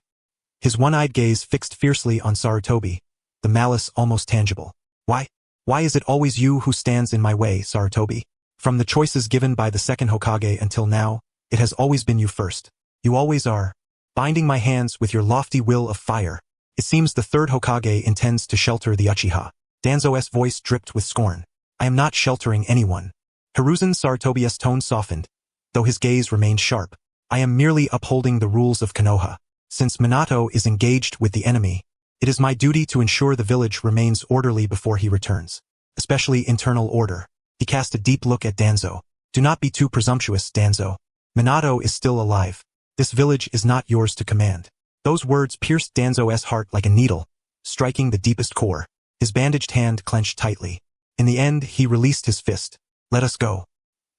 His one-eyed gaze fixed fiercely on Sarutobi, the malice almost tangible. Why? Why is it always you who stands in my way, Sarutobi? From the choices given by the second Hokage until now, it has always been you first. You always are. Binding my hands with your lofty will of fire. It seems the third Hokage intends to shelter the Uchiha. Danzo's voice dripped with scorn. I am not sheltering anyone. Hiruzen Sarutobi's tone softened, though his gaze remained sharp. I am merely upholding the rules of Konoha. Since Minato is engaged with the enemy, it is my duty to ensure the village remains orderly before he returns. Especially internal order. He cast a deep look at Danzo. Do not be too presumptuous, Danzo. Minato is still alive. This village is not yours to command. Those words pierced Danzo's heart like a needle, striking the deepest core. His bandaged hand clenched tightly. In the end, he released his fist. Let us go.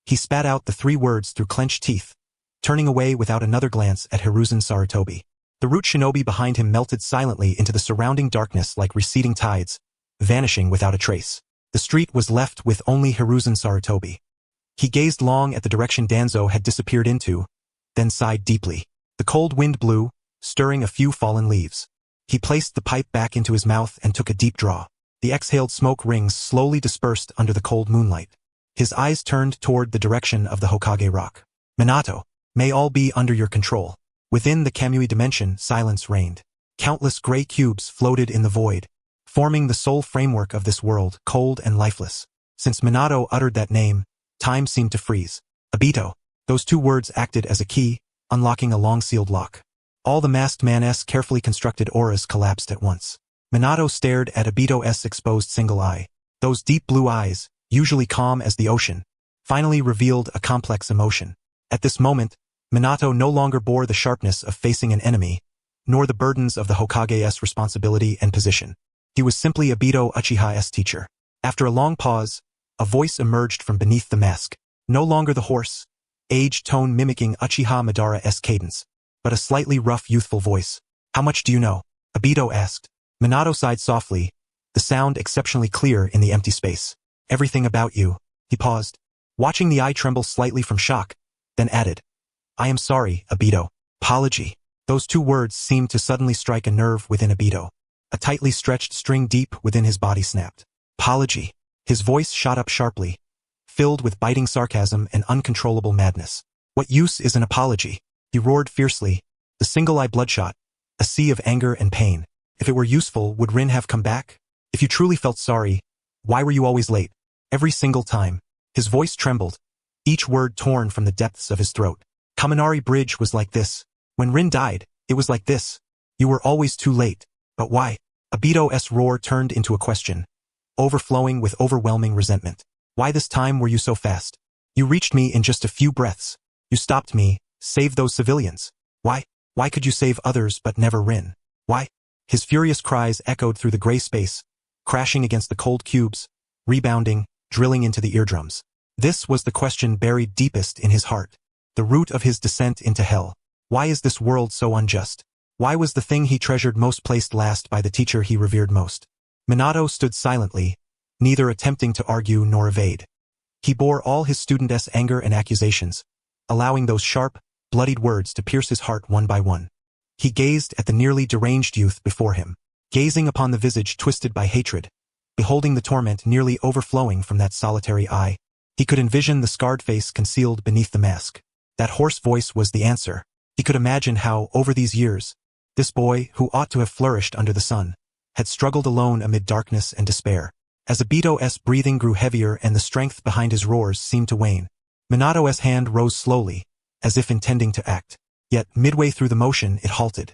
He spat out the 3 words through clenched teeth, turning away without another glance at Hiruzen Sarutobi. The root shinobi behind him melted silently into the surrounding darkness like receding tides, vanishing without a trace. The street was left with only Hiruzen Sarutobi. He gazed long at the direction Danzo had disappeared into, then sighed deeply. The cold wind blew, stirring a few fallen leaves. He placed the pipe back into his mouth and took a deep draw. The exhaled smoke rings slowly dispersed under the cold moonlight. His eyes turned toward the direction of the Hokage rock. Minato, may all be under your control. Within the Kamui dimension, silence reigned. Countless gray cubes floated in the void, forming the sole framework of this world, cold and lifeless. Since Minato uttered that name, time seemed to freeze. Obito. Those two words acted as a key, unlocking a long-sealed lock. All the masked man's carefully constructed auras collapsed at once. Minato stared at Obito's exposed single eye. Those deep blue eyes, usually calm as the ocean, finally revealed a complex emotion. At this moment, Minato no longer bore the sharpness of facing an enemy, nor the burdens of the Hokage's responsibility and position. He was simply Obito Uchiha's teacher. After a long pause, a voice emerged from beneath the mask. No longer the hoarse, aged tone mimicking Uchiha Madara's cadence, but a slightly rough youthful voice. How much do you know? Obito asked. Minato sighed softly, the sound exceptionally clear in the empty space. Everything about you. He paused, watching the eye tremble slightly from shock, then added, I am sorry, Obito. Apology. Those two words seemed to suddenly strike a nerve within Obito. A tightly stretched string deep within his body snapped. Apology. His voice shot up sharply, filled with biting sarcasm and uncontrollable madness. What use is an apology? He roared fiercely, the single eye bloodshot, a sea of anger and pain. If it were useful, would Rin have come back? If you truly felt sorry, why were you always late? Every single time. His voice trembled, each word torn from the depths of his throat. Kaminari Bridge was like this. When Rin died, it was like this. You were always too late. But why? Obito's roar turned into a question, overflowing with overwhelming resentment. Why this time were you so fast? You reached me in just a few breaths. You stopped me, saved those civilians. Why? Why could you save others but never Rin? Why? His furious cries echoed through the gray space, crashing against the cold cubes, rebounding, drilling into the eardrums. This was the question buried deepest in his heart, the root of his descent into hell. Why is this world so unjust? Why was the thing he treasured most placed last by the teacher he revered most? Minato stood silently, neither attempting to argue nor evade. He bore all his student's anger and accusations, allowing those sharp, bloodied words to pierce his heart one by one. He gazed at the nearly deranged youth before him, gazing upon the visage twisted by hatred, beholding the torment nearly overflowing from that solitary eye. He could envision the scarred face concealed beneath the mask. That hoarse voice was the answer. He could imagine how, over these years, this boy, who ought to have flourished under the sun, had struggled alone amid darkness and despair. As Obito's breathing grew heavier and the strength behind his roars seemed to wane, Minato's hand rose slowly, as if intending to act. Yet, midway through the motion, it halted.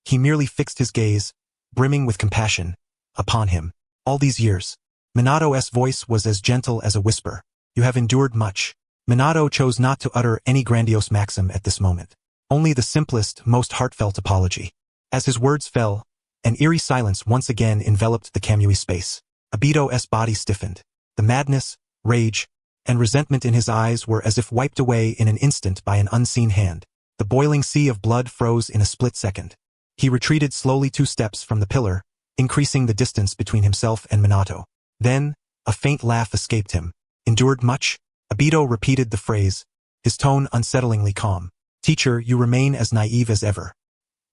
He merely fixed his gaze, brimming with compassion, upon him. All these years, Minato's voice was as gentle as a whisper. You have endured much. Minato chose not to utter any grandiose maxim at this moment. Only the simplest, most heartfelt apology. As his words fell, an eerie silence once again enveloped the Kamui space. Obito's body stiffened. The madness, rage, and resentment in his eyes were as if wiped away in an instant by an unseen hand. The boiling sea of blood froze in a split second. He retreated slowly 2 steps from the pillar, increasing the distance between himself and Minato. Then, a faint laugh escaped him. Endured much? Obito repeated the phrase, his tone unsettlingly calm. Teacher, you remain as naive as ever.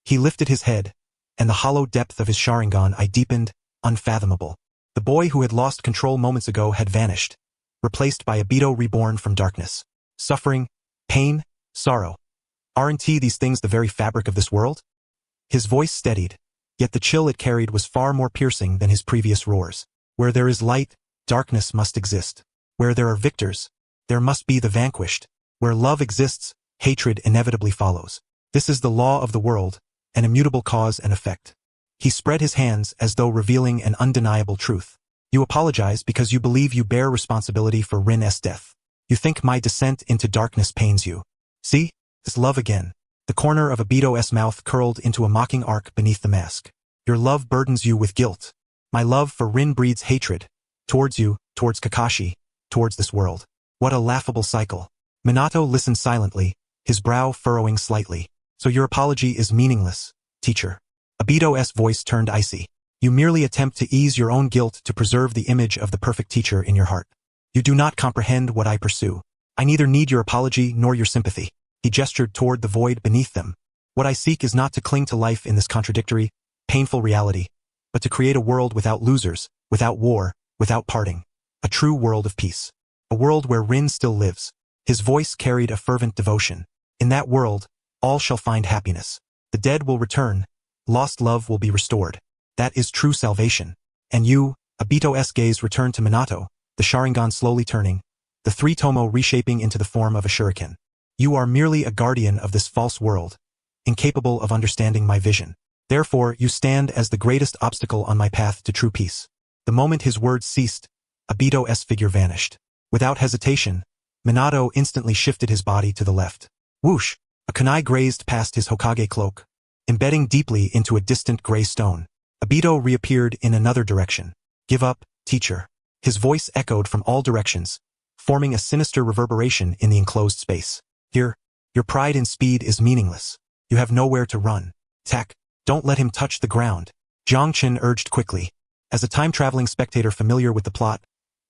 He lifted his head, and the hollow depth of his Sharingan eye deepened, unfathomable. The boy who had lost control moments ago had vanished, replaced by Obito reborn from darkness. Suffering, pain, sorrow. Aren't these things the very fabric of this world? His voice steadied, yet the chill it carried was far more piercing than his previous roars. Where there is light, darkness must exist. Where there are victors, there must be the vanquished. Where love exists, hatred inevitably follows. This is the law of the world, an immutable cause and effect. He spread his hands as though revealing an undeniable truth. You apologize because you believe you bear responsibility for Rin's death. You think my descent into darkness pains you. See? This love again. The corner of Obito's mouth curled into a mocking arc beneath the mask. Your love burdens you with guilt. My love for Rin breeds hatred. Towards you, towards Kakashi, towards this world. What a laughable cycle. Minato listened silently, his brow furrowing slightly. So your apology is meaningless, teacher. Obito's voice turned icy. You merely attempt to ease your own guilt to preserve the image of the perfect teacher in your heart. You do not comprehend what I pursue. I neither need your apology nor your sympathy. He gestured toward the void beneath them. What I seek is not to cling to life in this contradictory, painful reality, but to create a world without losers, without war, without parting. A true world of peace. A world where Rin still lives. His voice carried a fervent devotion. In that world, all shall find happiness. The dead will return. Lost love will be restored. That is true salvation. And you, Obito's gaze returned to Minato, the Sharingan slowly turning, the three tomo reshaping into the form of a shuriken. You are merely a guardian of this false world, incapable of understanding my vision. Therefore, you stand as the greatest obstacle on my path to true peace. The moment his words ceased, Obito's figure vanished. Without hesitation, Minato instantly shifted his body to the left. Whoosh! A kunai grazed past his Hokage cloak, embedding deeply into a distant gray stone. Obito reappeared in another direction. Give up, teacher. His voice echoed from all directions, forming a sinister reverberation in the enclosed space. Here, your pride in speed is meaningless. You have nowhere to run. Tak, don't let him touch the ground. Jiang Chen urged quickly. As a time-traveling spectator familiar with the plot,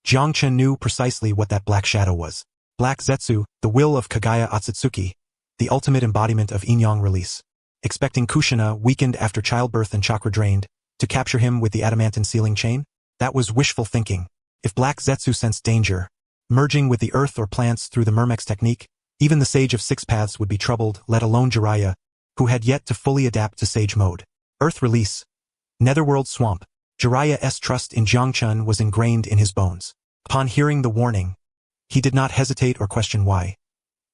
Jiang Chen knew precisely what that black shadow was. Black Zetsu, the will of Kagaya Otsutsuki, the ultimate embodiment of yin-yang release. Expecting Kushina, weakened after childbirth and chakra drained, to capture him with the adamantine sealing chain? That was wishful thinking. If Black Zetsu sensed danger, merging with the earth or plants through the Myrmex technique, even the Sage of Six Paths would be troubled, let alone Jiraiya, who had yet to fully adapt to Sage mode. Earth release. Netherworld swamp. Jiraiya's trust in Jiang Chen was ingrained in his bones. Upon hearing the warning, he did not hesitate or question why.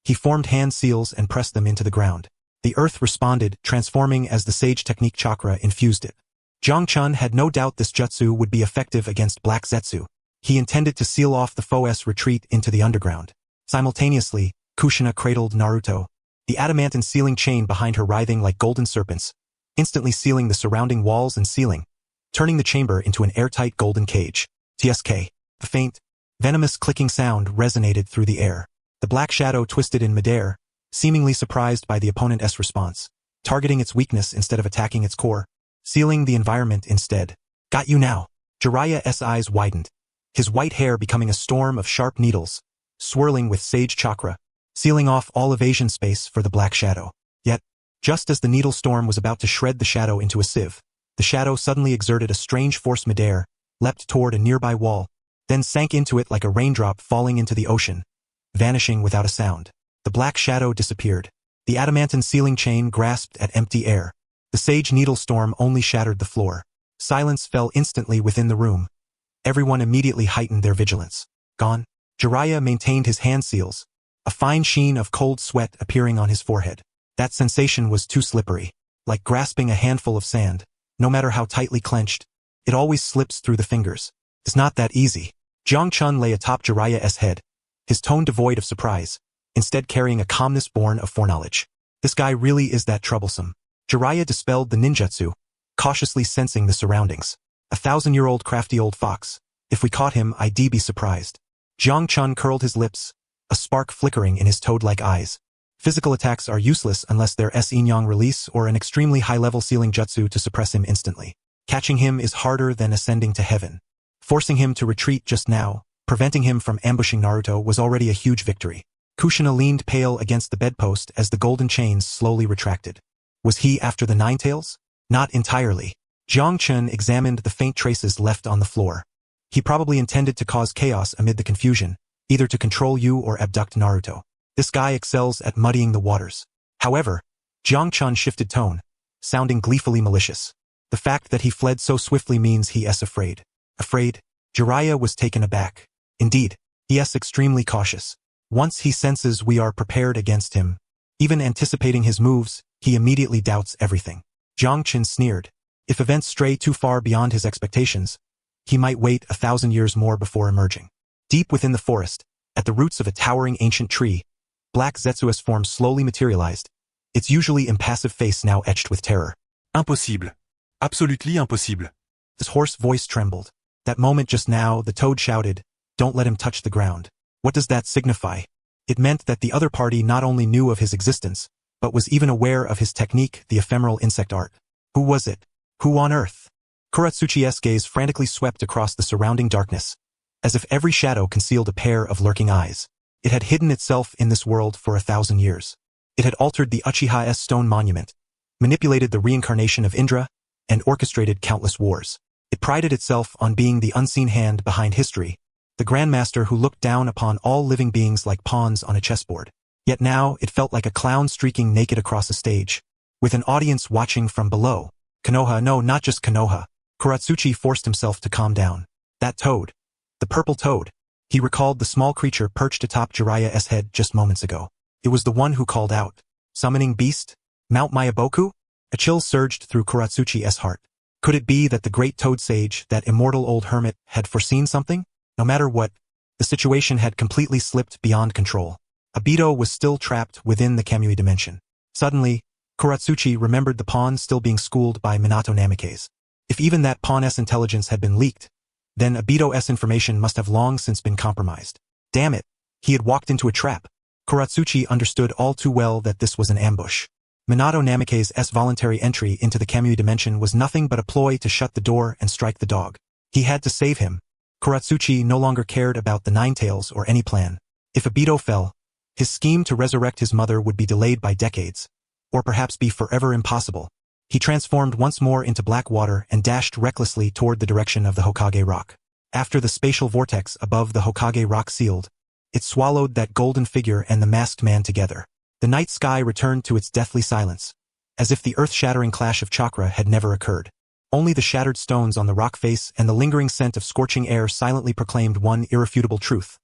He formed hand seals and pressed them into the ground. The earth responded, transforming as the Sage technique chakra infused it. Jiang Chen had no doubt this jutsu would be effective against Black Zetsu. He intended to seal off the foe's retreat into the underground. Simultaneously, Kushina cradled Naruto, the adamantine sealing chain behind her writhing like golden serpents, instantly sealing the surrounding walls and ceiling, turning the chamber into an airtight golden cage. TSK. The faint, venomous clicking sound resonated through the air. The black shadow twisted in midair, seemingly surprised by the opponent's response, targeting its weakness instead of attacking its core, sealing the environment instead. Got you now. Jiraiya's eyes widened, his white hair becoming a storm of sharp needles, swirling with sage chakra, sealing off all evasion space for the black shadow. Yet, just as the needle storm was about to shred the shadow into a sieve, the shadow suddenly exerted a strange force midair, leapt toward a nearby wall, then sank into it like a raindrop falling into the ocean, vanishing without a sound. The black shadow disappeared. The adamantine sealing chain grasped at empty air. The sage needle storm only shattered the floor. Silence fell instantly within the room. Everyone immediately heightened their vigilance. Gone? Jiraiya maintained his hand seals, a fine sheen of cold sweat appearing on his forehead. That sensation was too slippery. Like grasping a handful of sand, no matter how tightly clenched, it always slips through the fingers. It's not that easy. Jiang Chen lay atop Jiraiya's head, his tone devoid of surprise, instead carrying a calmness born of foreknowledge. This guy really is that troublesome. Jiraiya dispelled the ninjutsu, cautiously sensing the surroundings. 1,000-year-old crafty old fox. If we caught him, I'd be surprised. Jiang Chen curled his lips, a spark flickering in his toad-like eyes. Physical attacks are useless unless they're yin-yang release or an extremely high-level sealing jutsu to suppress him instantly. Catching him is harder than ascending to heaven. Forcing him to retreat just now, preventing him from ambushing Naruto was already a huge victory. Kushina leaned pale against the bedpost as the golden chains slowly retracted. Was he after the Nine Tails? Not entirely. Jiang Chen examined the faint traces left on the floor. He probably intended to cause chaos amid the confusion, either to control you or abduct Naruto. This guy excels at muddying the waters. However, Jiang Chen shifted tone, sounding gleefully malicious. The fact that he fled so swiftly means he is afraid. Afraid? Jiraiya was taken aback. Indeed, he is extremely cautious. Once he senses we are prepared against him, even anticipating his moves, he immediately doubts everything. Jiang Chen sneered. If events stray too far beyond his expectations, he might wait 1,000 years more before emerging. Deep within the forest, at the roots of a towering ancient tree, Black Zetsu's form slowly materialized, its usually impassive face now etched with terror. Impossible. Absolutely impossible. His hoarse voice trembled. That moment just now, the toad shouted, "Don't let him touch the ground." What does that signify? It meant that the other party not only knew of his existence, but was even aware of his technique, the ephemeral insect art. Who was it? Who on earth? Kuratsuchi's gaze frantically swept across the surrounding darkness, as if every shadow concealed a pair of lurking eyes. It had hidden itself in this world for 1,000 years. It had altered the Uchiha's stone monument, manipulated the reincarnation of Indra, and orchestrated countless wars. It prided itself on being the unseen hand behind history, the grandmaster who looked down upon all living beings like pawns on a chessboard. Yet now it felt like a clown streaking naked across a stage, with an audience watching from below. Konoha, no, not just Konoha. Kuratsuchi forced himself to calm down. That toad. The purple toad. He recalled the small creature perched atop Jiraiya's head just moments ago. It was the one who called out, "Summoning beast? Mount Mayaboku?" A chill surged through Kuratsuchi's heart. Could it be that the great toad sage, that immortal old hermit, had foreseen something? No matter what, the situation had completely slipped beyond control. Obito was still trapped within the Kamui dimension. Suddenly, Kuratsuchi remembered the pawn still being schooled by Minato Namikaze. If even that pawn's intelligence had been leaked, then Obito's information must have long since been compromised. Damn it, he had walked into a trap. Kuratsuchi understood all too well that this was an ambush. Minato Namikaze's voluntary entry into the Kamui dimension was nothing but a ploy to shut the door and strike the dog. He had to save him. Kuratsuchi no longer cared about the Nine Tails or any plan. If Obito fell, his scheme to resurrect his mother would be delayed by decades, or perhaps be forever impossible. He transformed once more into black water and dashed recklessly toward the direction of the Hokage rock. After the spatial vortex above the Hokage rock sealed, it swallowed that golden figure and the masked man together. The night sky returned to its deathly silence, as if the earth-shattering clash of chakra had never occurred. Only the shattered stones on the rock face and the lingering scent of scorching air silently proclaimed one irrefutable truth.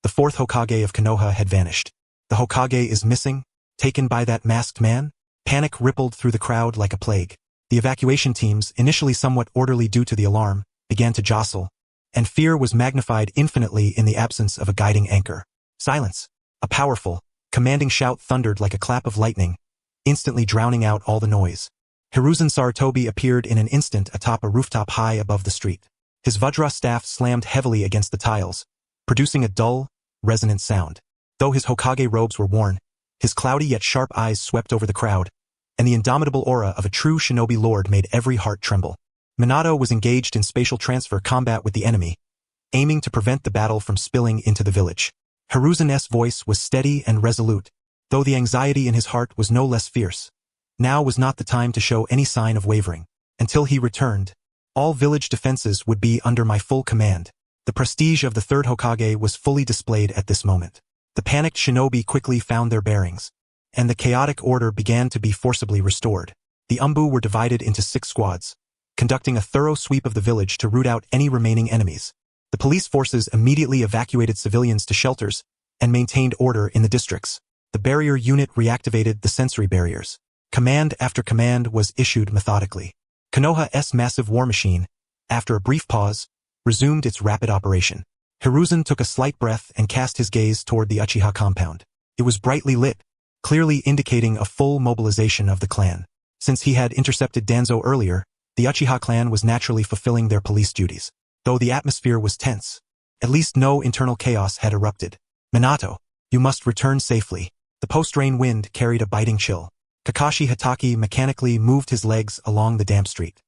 The fourth Hokage of Konoha had vanished. The Hokage is missing, taken by that masked man? Panic rippled through the crowd like a plague. The evacuation teams, initially somewhat orderly due to the alarm, began to jostle, and fear was magnified infinitely in the absence of a guiding anchor. Silence. A powerful, commanding shout thundered like a clap of lightning, instantly drowning out all the noise. Hiruzen Sarutobi appeared in an instant atop a rooftop high above the street. His Vajra staff slammed heavily against the tiles, producing a dull, resonant sound. Though his Hokage robes were worn, his cloudy yet sharp eyes swept over the crowd, and the indomitable aura of a true shinobi lord made every heart tremble. Minato was engaged in spatial transfer combat with the enemy, aiming to prevent the battle from spilling into the village. Hiruzen's voice was steady and resolute, though the anxiety in his heart was no less fierce. Now was not the time to show any sign of wavering. Until he returned, all village defenses would be under my full command. The prestige of the third Hokage was fully displayed at this moment. The panicked shinobi quickly found their bearings, and the chaotic order began to be forcibly restored. The Umbu were divided into 6 squads, conducting a thorough sweep of the village to root out any remaining enemies. The police forces immediately evacuated civilians to shelters and maintained order in the districts. The barrier unit reactivated the sensory barriers. Command after command was issued methodically. Konoha's massive war machine, after a brief pause, resumed its rapid operation. Hiruzen took a slight breath and cast his gaze toward the Uchiha compound. It was brightly lit, clearly indicating a full mobilization of the clan. Since he had intercepted Danzo earlier, the Uchiha clan was naturally fulfilling their police duties. Though the atmosphere was tense, at least no internal chaos had erupted. Minato, you must return safely. The post-rain wind carried a biting chill. Kakashi Hatake mechanically moved his legs along the damp street.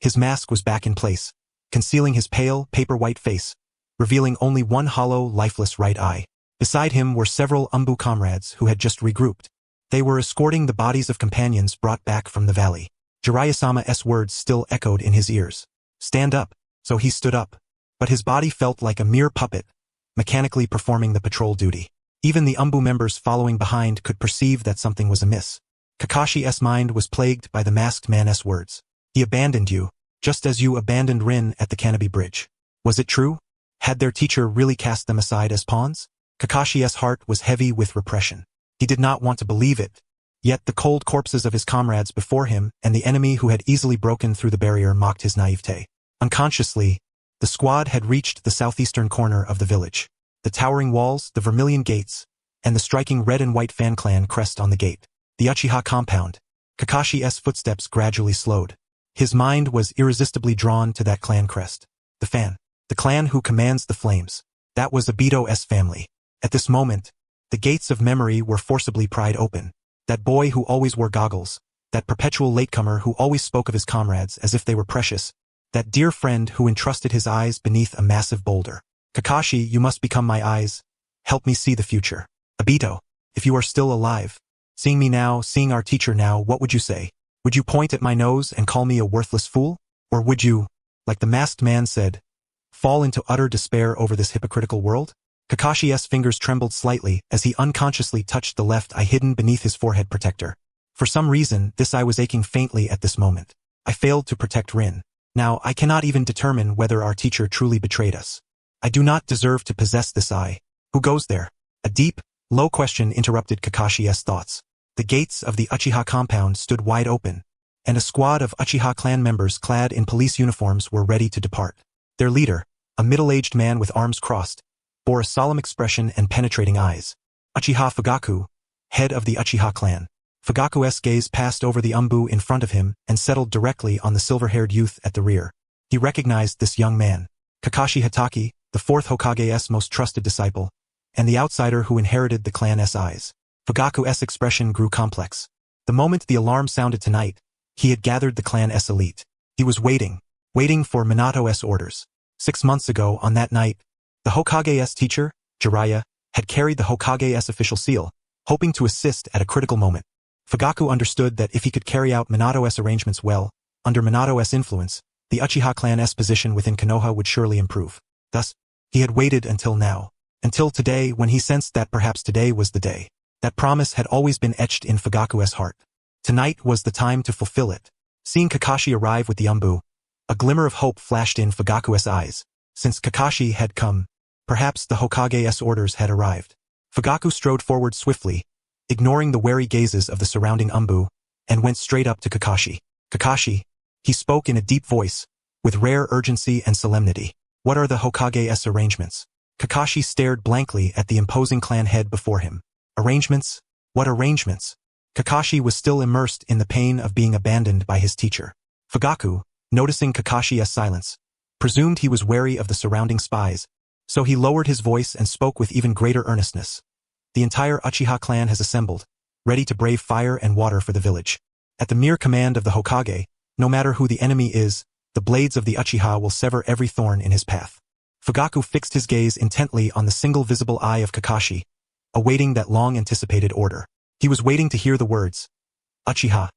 His mask was back in place, concealing his pale, paper-white face, revealing only one hollow, lifeless right eye. Beside him were several Umbu comrades who had just regrouped. They were escorting the bodies of companions brought back from the valley. Jiraiya-sama's words still echoed in his ears. Stand up. So he stood up. But his body felt like a mere puppet, mechanically performing the patrol duty. Even the Umbu members following behind could perceive that something was amiss. Kakashi's mind was plagued by the masked man's words. He abandoned you, just as you abandoned Rin at the Canopy Bridge. Was it true? Had their teacher really cast them aside as pawns? Kakashi's heart was heavy with repression. He did not want to believe it. Yet the cold corpses of his comrades before him and the enemy who had easily broken through the barrier mocked his naivete. Unconsciously, the squad had reached the southeastern corner of the village. The towering walls, the vermilion gates, and the striking red and white fan clan crest on the gate. The Uchiha compound. Kakashi's footsteps gradually slowed. His mind was irresistibly drawn to that clan crest. The fan. The clan who commands the flames. That was Obito's family. At this moment, The gates of memory were forcibly pried open. That boy who always wore goggles, that perpetual latecomer who always spoke of his comrades as if they were precious, that dear friend who entrusted his eyes beneath a massive boulder. Kakashi, you must become my eyes. Help me see the future. Obito, if you are still alive, seeing me now, seeing our teacher now, what would you say? Would you point at my nose and call me a worthless fool? Or would you, like the masked man said, fall into utter despair over this hypocritical world? Kakashi's fingers trembled slightly as he unconsciously touched the left eye hidden beneath his forehead protector. For some reason, this eye was aching faintly at this moment. I failed to protect Rin. Now, I cannot even determine whether our teacher truly betrayed us. I do not deserve to possess this eye. Who goes there? A deep, low question interrupted Kakashi's thoughts. The gates of the Uchiha compound stood wide open, and a squad of Uchiha clan members clad in police uniforms were ready to depart. Their leader, a middle-aged man with arms crossed, bore a solemn expression and penetrating eyes. Uchiha Fugaku, head of the Uchiha clan. Fugaku's gaze passed over the umbu in front of him and settled directly on the silver-haired youth at the rear. He recognized this young man. Kakashi Hatake, the fourth Hokage's most trusted disciple, and the outsider who inherited the clan's eyes. Fugaku's expression grew complex. The moment the alarm sounded tonight, he had gathered the clan's elite. He was waiting for Minato's orders. 6 months ago on that night, the Hokage's teacher, Jiraiya, had carried the Hokage's official seal, hoping to assist at a critical moment. Fugaku understood that if he could carry out Minato's arrangements well, under Minato's influence, the Uchiha clan's position within Konoha would surely improve. Thus, he had waited until now, until today when he sensed that perhaps today was the day. That promise had always been etched in Fugaku's heart. Tonight was the time to fulfill it. Seeing Kakashi arrive with the umbu, a glimmer of hope flashed in Fugaku's eyes. Since Kakashi had come, perhaps the Hokage's orders had arrived. Fugaku strode forward swiftly, ignoring the wary gazes of the surrounding umbu, and went straight up to Kakashi. Kakashi, he spoke in a deep voice, with rare urgency and solemnity. What are the Hokage's arrangements? Kakashi stared blankly at the imposing clan head before him. Arrangements? What arrangements? Kakashi was still immersed in the pain of being abandoned by his teacher. Fugaku, noticing Kakashi's silence, presumed he was wary of the surrounding spies, so he lowered his voice and spoke with even greater earnestness. The entire Uchiha clan has assembled, ready to brave fire and water for the village. At the mere command of the Hokage, no matter who the enemy is, the blades of the Uchiha will sever every thorn in his path. Fugaku fixed his gaze intently on the single visible eye of Kakashi, awaiting that long-anticipated order. He was waiting to hear the words, Uchiha,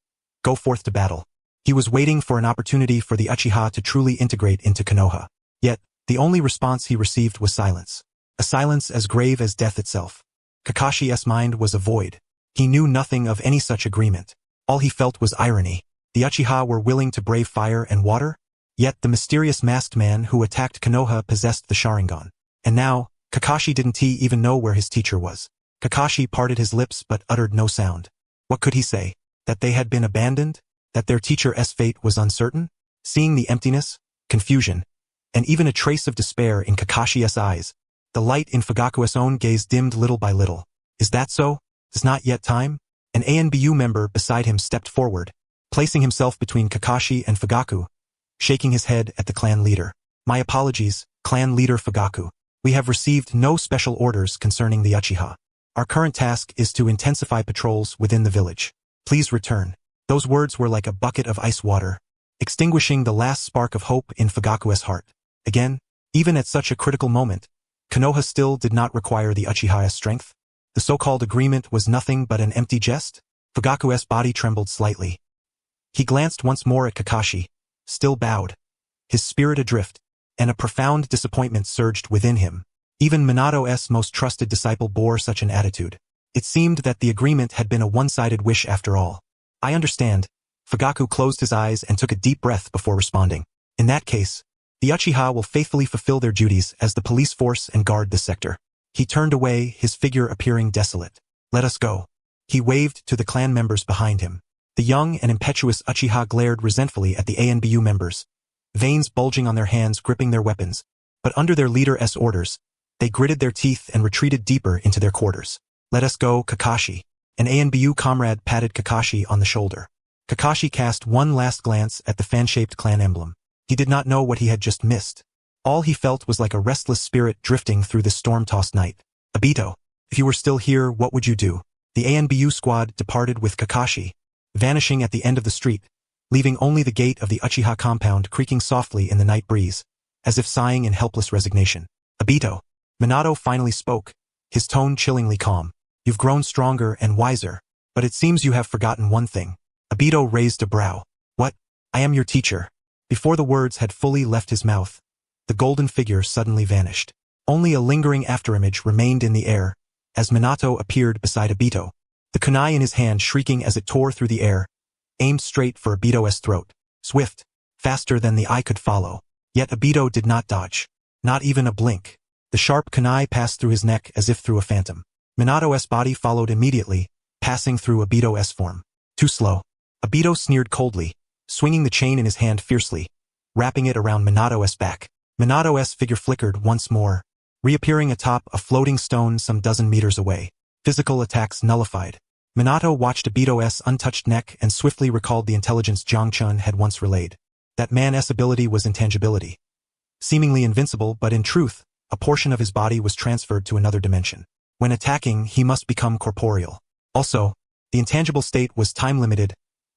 go forth to battle. He was waiting for an opportunity for the Uchiha to truly integrate into Konoha. Yet, the only response he received was silence. A silence as grave as death itself. Kakashi's mind was a void. He knew nothing of any such agreement. All he felt was irony. The Uchiha were willing to brave fire and water? Yet the mysterious masked man who attacked Konoha possessed the Sharingan. And now, Kakashi didn't even know where his teacher was. Kakashi parted his lips but uttered no sound. What could he say? That they had been abandoned? That their teacher's fate was uncertain? Seeing the emptiness, confusion, and even a trace of despair in Kakashi's eyes, the light in Fugaku's own gaze dimmed little by little. Is that so? Is not yet time? An ANBU member beside him stepped forward, placing himself between Kakashi and Fugaku, shaking his head at the clan leader. My apologies, clan leader Fugaku. We have received no special orders concerning the Uchiha. Our current task is to intensify patrols within the village. Please return. Those words were like a bucket of ice water, extinguishing the last spark of hope in Fugaku's heart. Again, even at such a critical moment, Konoha still did not require the Uchiha's strength. The so-called agreement was nothing but an empty jest. Fugaku's body trembled slightly. He glanced once more at Kakashi, still bowed, his spirit adrift, and a profound disappointment surged within him. Even Minato's most trusted disciple bore such an attitude. It seemed that the agreement had been a one-sided wish after all. I understand. Fugaku closed his eyes and took a deep breath before responding. In that case, the Uchiha will faithfully fulfill their duties as the police force and guard this sector. He turned away, his figure appearing desolate. Let us go. He waved to the clan members behind him. The young and impetuous Uchiha glared resentfully at the ANBU members, veins bulging on their hands gripping their weapons, but under their leader's orders, they gritted their teeth and retreated deeper into their quarters. Let us go, Kakashi. An ANBU comrade patted Kakashi on the shoulder. Kakashi cast one last glance at the fan-shaped clan emblem. He did not know what he had just missed. All he felt was like a restless spirit drifting through the storm-tossed night. Obito, If you were still here, what would you do? The ANBU squad departed with Kakashi, vanishing at the end of the street, leaving only the gate of the Uchiha compound creaking softly in the night breeze, as if sighing in helpless resignation. Obito. Minato finally spoke, his tone chillingly calm. You've grown stronger and wiser, but it seems you have forgotten one thing. Obito raised a brow. What? I am your teacher. Before the words had fully left his mouth, the golden figure suddenly vanished. Only a lingering afterimage remained in the air, as Minato appeared beside Obito, the kunai in his hand shrieking as it tore through the air, aimed straight for Obito's throat. Swift, faster than the eye could follow. Yet Obito did not dodge. Not even a blink. The sharp kunai passed through his neck as if through a phantom. Minato's body followed immediately, passing through Obito's form. Too slow. Obito sneered coldly, swinging the chain in his hand fiercely, wrapping it around Minato's back. Minato's figure flickered once more, reappearing atop a floating stone some dozen meters away. Physical attacks nullified. Minato watched Obito's untouched neck and swiftly recalled the intelligence Jiangchun had once relayed. That man's ability was intangibility. Seemingly invincible, but in truth, a portion of his body was transferred to another dimension. When attacking, he must become corporeal. Also, the intangible state was time-limited,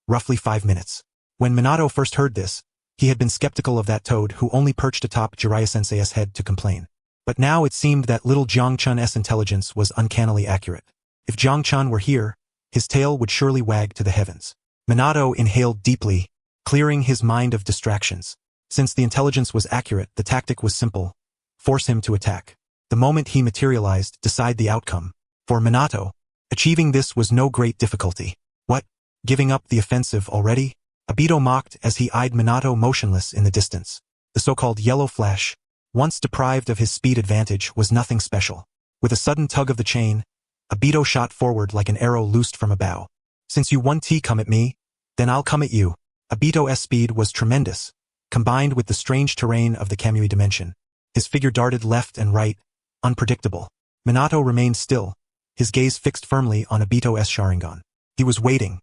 roughly 5 minutes. When Minato first heard this, he had been skeptical of that toad who only perched atop Jiraiya-sensei's head to complain. But now it seemed that little Jiangchun's intelligence was uncannily accurate. If Jiangchun were here, his tail would surely wag to the heavens. Minato inhaled deeply, clearing his mind of distractions. Since the intelligence was accurate, the tactic was simple. Force him to attack. The moment he materialized, decide the outcome. For Minato, achieving this was no great difficulty. What? Giving up the offensive already? Obito mocked as he eyed Minato motionless in the distance. The so-called yellow flash, once deprived of his speed advantage, was nothing special. With a sudden tug of the chain, Obito shot forward like an arrow loosed from a bow. Since you want to come at me, then I'll come at you. Obito's speed was tremendous, combined with the strange terrain of the Kamui dimension. His figure darted left and right, unpredictable. Minato remained still, his gaze fixed firmly on Obito's Sharingan. He was waiting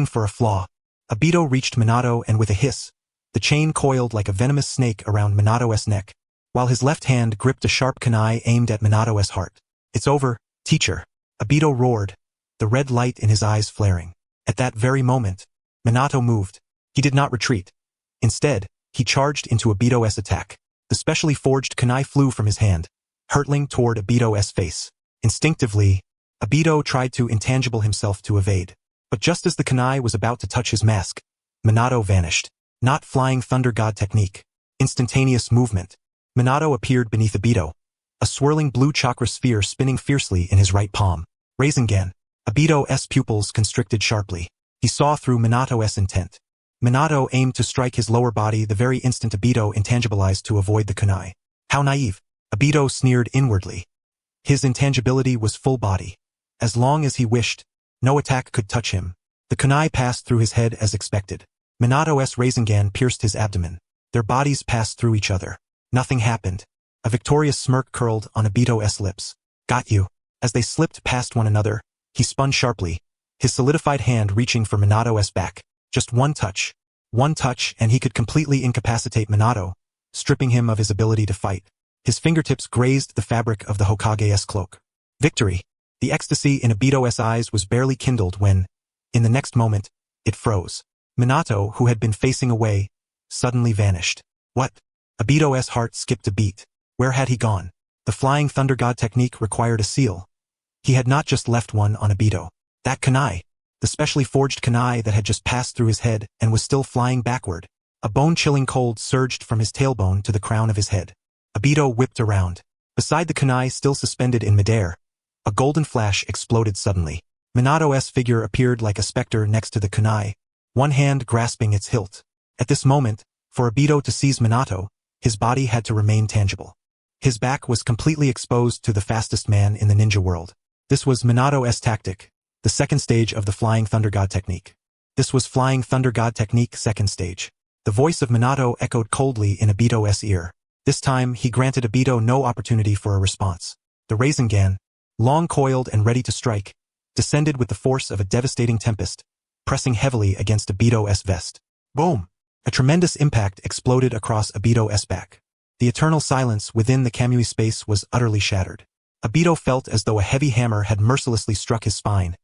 for a flaw. Obito reached Minato and with a hiss, the chain coiled like a venomous snake around Minato's neck, while his left hand gripped a sharp kunai aimed at Minato's heart. It's over, teacher. Obito roared, the red light in his eyes flaring. At that very moment, Minato moved. He did not retreat. Instead, he charged into Obito's attack. The specially forged kunai flew from his hand, hurtling toward Obito's face. Instinctively, Obito tried to intangible himself to evade. But just as the kunai was about to touch his mask, Minato vanished. Not flying thunder god technique. Instantaneous movement. Minato appeared beneath Obito, a swirling blue chakra sphere spinning fiercely in his right palm. Rasengan. Obito's pupils constricted sharply. He saw through Minato's intent. Minato aimed to strike his lower body the very instant Obito intangibilized to avoid the kunai. How naive. Obito sneered inwardly. His intangibility was full body. As long as he wished, no attack could touch him. The kunai passed through his head as expected. Minato's Rasengan pierced his abdomen. Their bodies passed through each other. Nothing happened. A victorious smirk curled on Obito's lips. Got you. As they slipped past one another, he spun sharply, his solidified hand reaching for Minato's back. Just one touch, and he could completely incapacitate Minato, stripping him of his ability to fight. His fingertips grazed the fabric of the Hokage's cloak. Victory. The ecstasy in Obito's eyes was barely kindled when, in the next moment, it froze. Minato, who had been facing away, suddenly vanished. What? Obito's heart skipped a beat. Where had he gone? The flying thunder god technique required a seal. He had not just left one on Obito. That kunai, the specially forged kunai that had just passed through his head and was still flying backward. A bone-chilling cold surged from his tailbone to the crown of his head. Obito whipped around. Beside the kunai still suspended in midair, a golden flash exploded suddenly. Minato's figure appeared like a specter next to the kunai, one hand grasping its hilt. At this moment, for Obito to seize Minato, his body had to remain tangible. His back was completely exposed to the fastest man in the ninja world. This was Minato's tactic, the second stage of the Flying Thunder God technique. This was Flying Thunder God technique second stage. The voice of Minato echoed coldly in Obito's ear. This time, he granted Obito no opportunity for a response. The Rasengan, long coiled and ready to strike, descended with the force of a devastating tempest, pressing heavily against Obito's vest. Boom! A tremendous impact exploded across Obito's back. The eternal silence within the Kamui space was utterly shattered. Obito felt as though a heavy hammer had mercilessly struck his spine,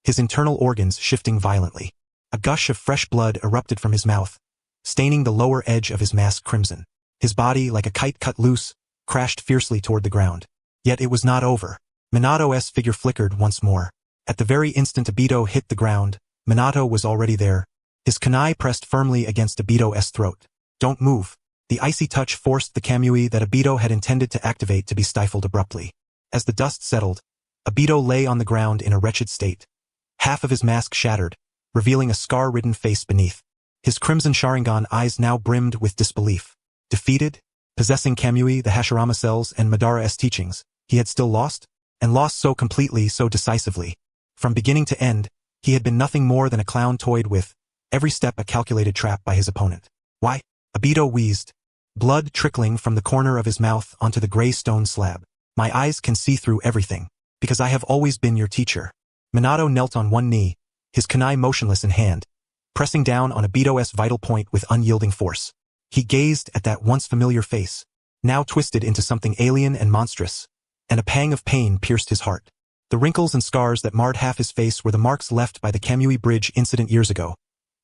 his internal organs shifting violently. A gush of fresh blood erupted from his mouth, staining the lower edge of his mask crimson. His body, like a kite cut loose, crashed fiercely toward the ground. Yet it was not over. Minato's figure flickered once more. At the very instant Obito hit the ground, Minato was already there. His kunai pressed firmly against Obito's throat. Don't move. The icy touch forced the kamui that Obito had intended to activate to be stifled abruptly. As the dust settled, Obito lay on the ground in a wretched state. Half of his mask shattered, revealing a scar-ridden face beneath. His crimson Sharingan eyes now brimmed with disbelief. Defeated? Possessing kamui, the Hashirama cells, and Madara's teachings, he had still lost? And lost so completely, so decisively. From beginning to end, he had been nothing more than a clown toyed with, every step a calculated trap by his opponent. Why? Obito wheezed, blood trickling from the corner of his mouth onto the gray stone slab. My eyes can see through everything, because I have always been your teacher. Minato knelt on one knee, his kunai motionless in hand, pressing down on Obito's vital point with unyielding force. He gazed at that once familiar face, now twisted into something alien and monstrous, and a pang of pain pierced his heart. The wrinkles and scars that marred half his face were the marks left by the Kamui Bridge incident years ago,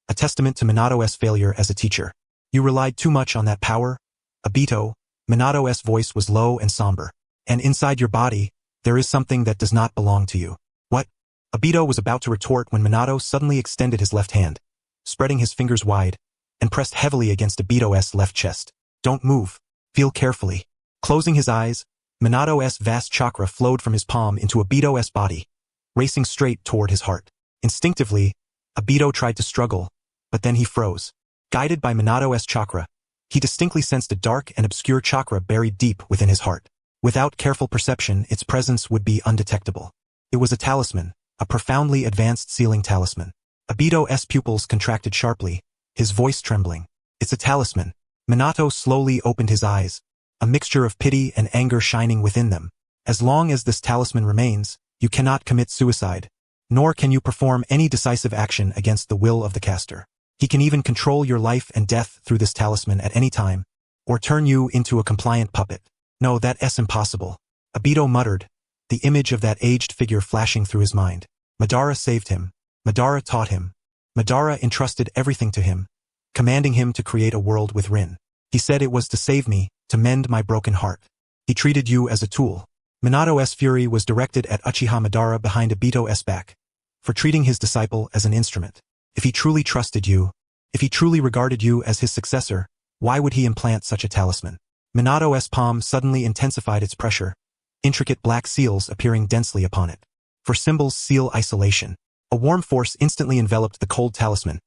a testament to Minato's failure as a teacher. You relied too much on that power, Obito. Minato's voice was low and somber. And inside your body, there is something that does not belong to you. What? Obito was about to retort when Minato suddenly extended his left hand, spreading his fingers wide, and pressed heavily against Obito's left chest. Don't move. Feel carefully. Closing his eyes, Minato's vast chakra flowed from his palm into Obito's body, racing straight toward his heart. Instinctively, Obito tried to struggle, but then he froze. Guided by Minato's chakra, he distinctly sensed a dark and obscure chakra buried deep within his heart. Without careful perception, its presence would be undetectable. It was a talisman, a profoundly advanced sealing talisman. Obito's pupils contracted sharply, his voice trembling. It's a talisman. Minato slowly opened his eyes, a mixture of pity and anger shining within them. As long as this talisman remains, you cannot commit suicide, nor can you perform any decisive action against the will of the caster. He can even control your life and death through this talisman at any time, or turn you into a compliant puppet. No, that's impossible. Obito muttered, the image of that aged figure flashing through his mind. Madara saved him. Madara taught him. Madara entrusted everything to him, commanding him to create a world with Rin. He said it was to save me, to mend my broken heart. He treated you as a tool. Minato's fury was directed at Uchiha Madara behind Obito's back, for treating his disciple as an instrument. If he truly trusted you, if he truly regarded you as his successor, why would he implant such a talisman? Minato's palm suddenly intensified its pressure, intricate black seals appearing densely upon it. For symbols seal isolation. A warm force instantly enveloped the cold talisman,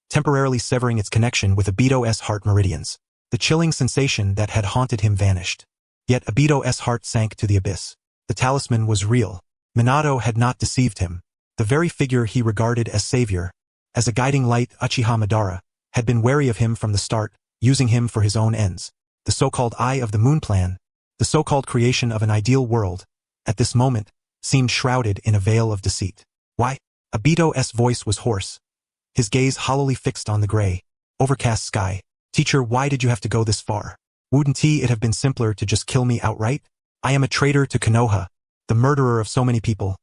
temporarily severing its connection with Obito's heart meridians. The chilling sensation that had haunted him vanished. Yet Obito's heart sank to the abyss. The talisman was real. Minato had not deceived him. The very figure he regarded as savior, as a guiding light, Uchiha Madara, had been wary of him from the start, using him for his own ends. The so-called Eye of the Moon plan, the so-called creation of an ideal world, at this moment, seemed shrouded in a veil of deceit. Why? Obito's voice was hoarse, his gaze hollowly fixed on the gray, overcast sky. Teacher, why did you have to go this far? Wouldn't it have been simpler to just kill me outright? I am a traitor to Konoha, the murderer of so many people.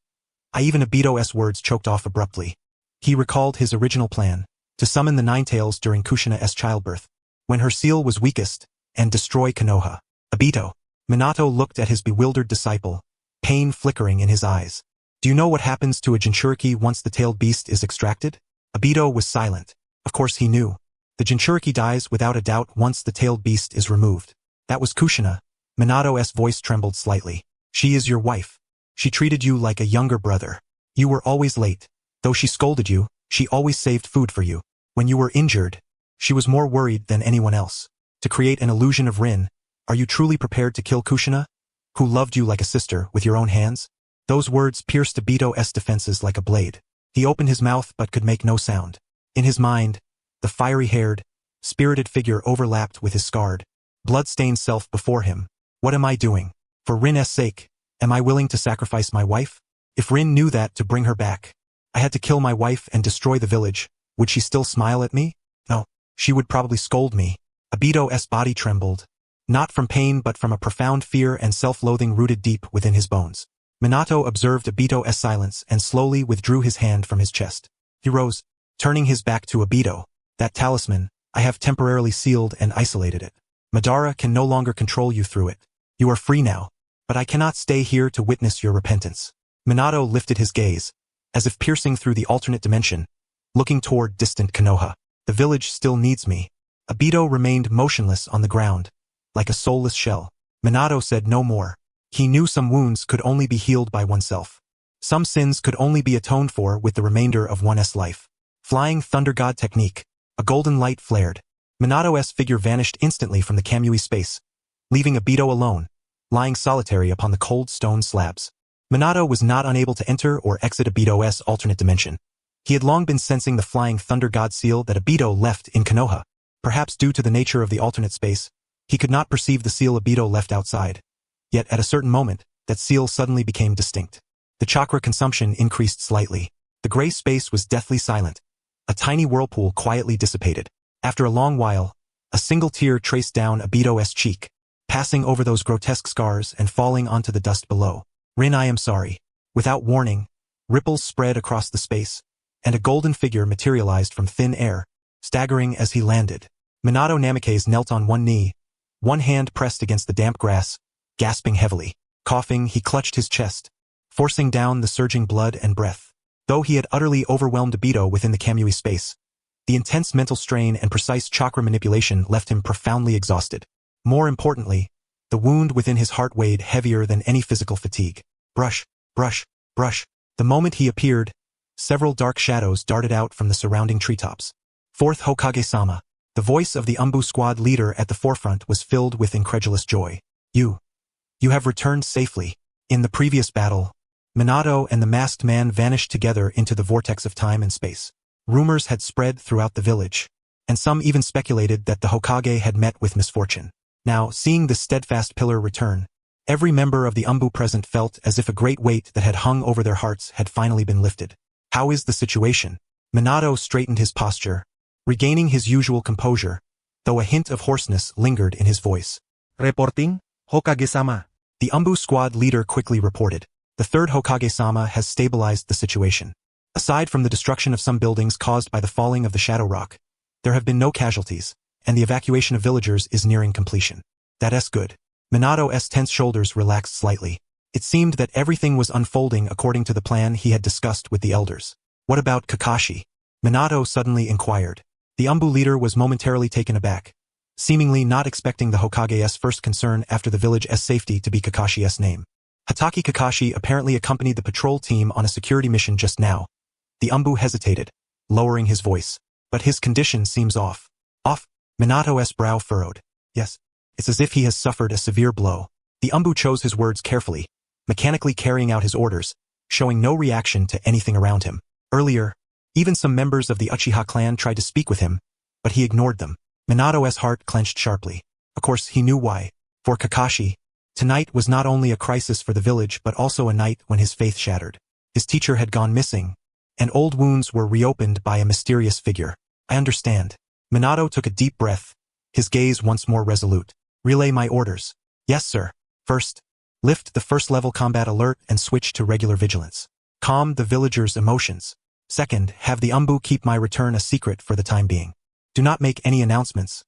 Obito's words choked off abruptly. He recalled his original plan, to summon the Ninetales during Kushina's childbirth, when her seal was weakest, and destroy Konoha. Obito. Minato looked at his bewildered disciple, pain flickering in his eyes. Do you know what happens to a Jinchuriki once the tailed beast is extracted? Obito was silent. Of course he knew. The Jinchuriki dies without a doubt once the tailed beast is removed. That was Kushina. Minato's voice trembled slightly. She is your wife. She treated you like a younger brother. You were always late. Though she scolded you, she always saved food for you. When you were injured, she was more worried than anyone else. To create an illusion of Rin, are you truly prepared to kill Kushina, who loved you like a sister, with your own hands? Those words pierced Obito's defenses like a blade. He opened his mouth but could make no sound. In his mind, the fiery-haired, spirited figure overlapped with his scarred, blood-stained self before him. What am I doing? For Rin's sake, am I willing to sacrifice my wife? If Rin knew that to bring her back, I had to kill my wife and destroy the village, would she still smile at me? No, she would probably scold me. Obito's body trembled, not from pain but from a profound fear and self-loathing rooted deep within his bones. Minato observed Obito's silence and slowly withdrew his hand from his chest. He rose, turning his back to Obito. That talisman, I have temporarily sealed and isolated it. Madara can no longer control you through it. You are free now, but I cannot stay here to witness your repentance. Minato lifted his gaze, as if piercing through the alternate dimension, looking toward distant Konoha. The village still needs me. Obito remained motionless on the ground, like a soulless shell. Minato said no more. He knew some wounds could only be healed by oneself. Some sins could only be atoned for with the remainder of one's life. Flying Thunder God technique. A golden light flared. Minato's figure vanished instantly from the Kamui space, leaving Obito alone, lying solitary upon the cold stone slabs. Minato was not unable to enter or exit Obito's alternate dimension. He had long been sensing the Flying Thunder God seal that Obito left in Konoha. Perhaps due to the nature of the alternate space, he could not perceive the seal Obito left outside. Yet at a certain moment, that seal suddenly became distinct. The chakra consumption increased slightly. The gray space was deathly silent. A tiny whirlpool quietly dissipated. After a long while, a single tear traced down Obito's cheek, passing over those grotesque scars and falling onto the dust below. Rin, I am sorry. Without warning, ripples spread across the space, and a golden figure materialized from thin air, staggering as he landed. Minato Namikaze knelt on one knee, one hand pressed against the damp grass, gasping heavily. Coughing, he clutched his chest, forcing down the surging blood and breath. Though he had utterly overwhelmed Obito within the Kamui space, the intense mental strain and precise chakra manipulation left him profoundly exhausted. More importantly, the wound within his heart weighed heavier than any physical fatigue. Brush, brush, brush. The moment he appeared, several dark shadows darted out from the surrounding treetops. Fourth Hokage-sama. The voice of the Umbu squad leader at the forefront was filled with incredulous joy. You have returned safely. In the previous battle, Minato and the masked man vanished together into the vortex of time and space. Rumors had spread throughout the village, and some even speculated that the Hokage had met with misfortune. Now, seeing the steadfast pillar return, every member of the Umbu present felt as if a great weight that had hung over their hearts had finally been lifted. How is the situation? Minato straightened his posture, regaining his usual composure, though a hint of hoarseness lingered in his voice. Reporting, Hokage-sama. The Umbu squad leader quickly reported. The third Hokage-sama has stabilized the situation. Aside from the destruction of some buildings caused by the falling of the Shadow Rock, there have been no casualties, and the evacuation of villagers is nearing completion. That's good. Minato's tense shoulders relaxed slightly. It seemed that everything was unfolding according to the plan he had discussed with the elders. What about Kakashi? Minato suddenly inquired. The Umbu leader was momentarily taken aback, seemingly not expecting the Hokage's first concern after the village's safety to be Kakashi's name. Hatake Kakashi apparently accompanied the patrol team on a security mission just now. The Umbu hesitated, lowering his voice. But his condition seems off. Off? Minato's brow furrowed. Yes. It's as if he has suffered a severe blow. The Umbu chose his words carefully, mechanically carrying out his orders, showing no reaction to anything around him. Earlier, even some members of the Uchiha clan tried to speak with him, but he ignored them. Minato's heart clenched sharply. Of course, he knew why. For Kakashi, tonight was not only a crisis for the village but also a night when his faith shattered. His teacher had gone missing, and old wounds were reopened by a mysterious figure. I understand. Minato took a deep breath, his gaze once more resolute. Relay my orders. Yes, sir. First, lift the first-level combat alert and switch to regular vigilance. Calm the villagers' emotions. Second, have the Umbu keep my return a secret for the time being. Do not make any announcements.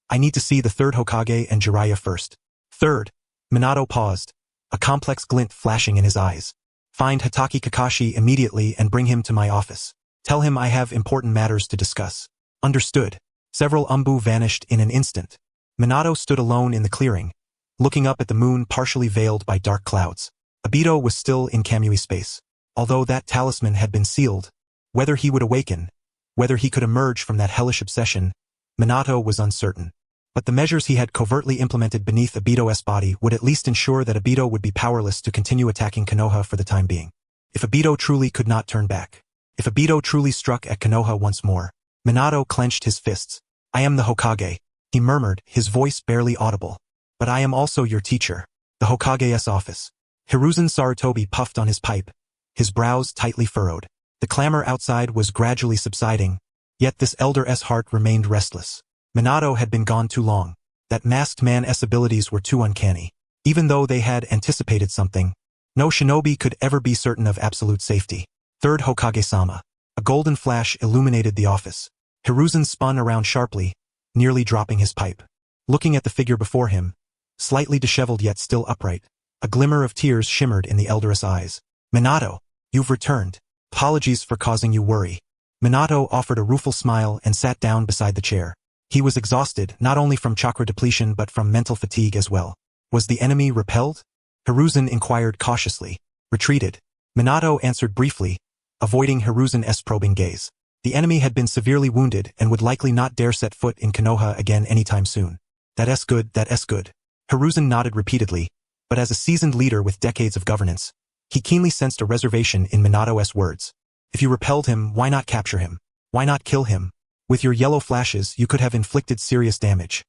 I need to see the third Hokage and Jiraiya first. Third, Minato paused, a complex glint flashing in his eyes. Find Hatake Kakashi immediately and bring him to my office. Tell him I have important matters to discuss. Understood. Several Umbu vanished in an instant. Minato stood alone in the clearing, looking up at the moon partially veiled by dark clouds. Obito was still in Kamui space. Although that talisman had been sealed, whether he would awaken, whether he could emerge from that hellish obsession, Minato was uncertain. But the measures he had covertly implemented beneath Obito's body would at least ensure that Obito would be powerless to continue attacking Konoha for the time being. If Obito truly could not turn back, if Obito truly struck at Konoha once more, Minato clenched his fists. I am the Hokage, he murmured, his voice barely audible. But I am also your teacher. The Hokage's office. Hiruzen Sarutobi puffed on his pipe, his brows tightly furrowed. The clamor outside was gradually subsiding, yet this elder's heart remained restless. Minato had been gone too long. That masked man's abilities were too uncanny. Even though they had anticipated something, no shinobi could ever be certain of absolute safety. Third Hokage-sama. A golden flash illuminated the office. Hiruzen spun around sharply, nearly dropping his pipe. Looking at the figure before him, slightly disheveled yet still upright, a glimmer of tears shimmered in the elder's eyes. Minato, you've returned. Apologies for causing you worry. Minato offered a rueful smile and sat down beside the chair. He was exhausted, not only from chakra depletion but from mental fatigue as well. Was the enemy repelled? Hiruzen inquired cautiously. Retreated. Minato answered briefly, avoiding Hiruzen's probing gaze. The enemy had been severely wounded and would likely not dare set foot in Konoha again anytime soon. That's good, that's good. Hiruzen nodded repeatedly, but as a seasoned leader with decades of governance, he keenly sensed a reservation in Minato's words. If you repelled him, why not capture him? Why not kill him? With your yellow flashes, you could have inflicted serious damage.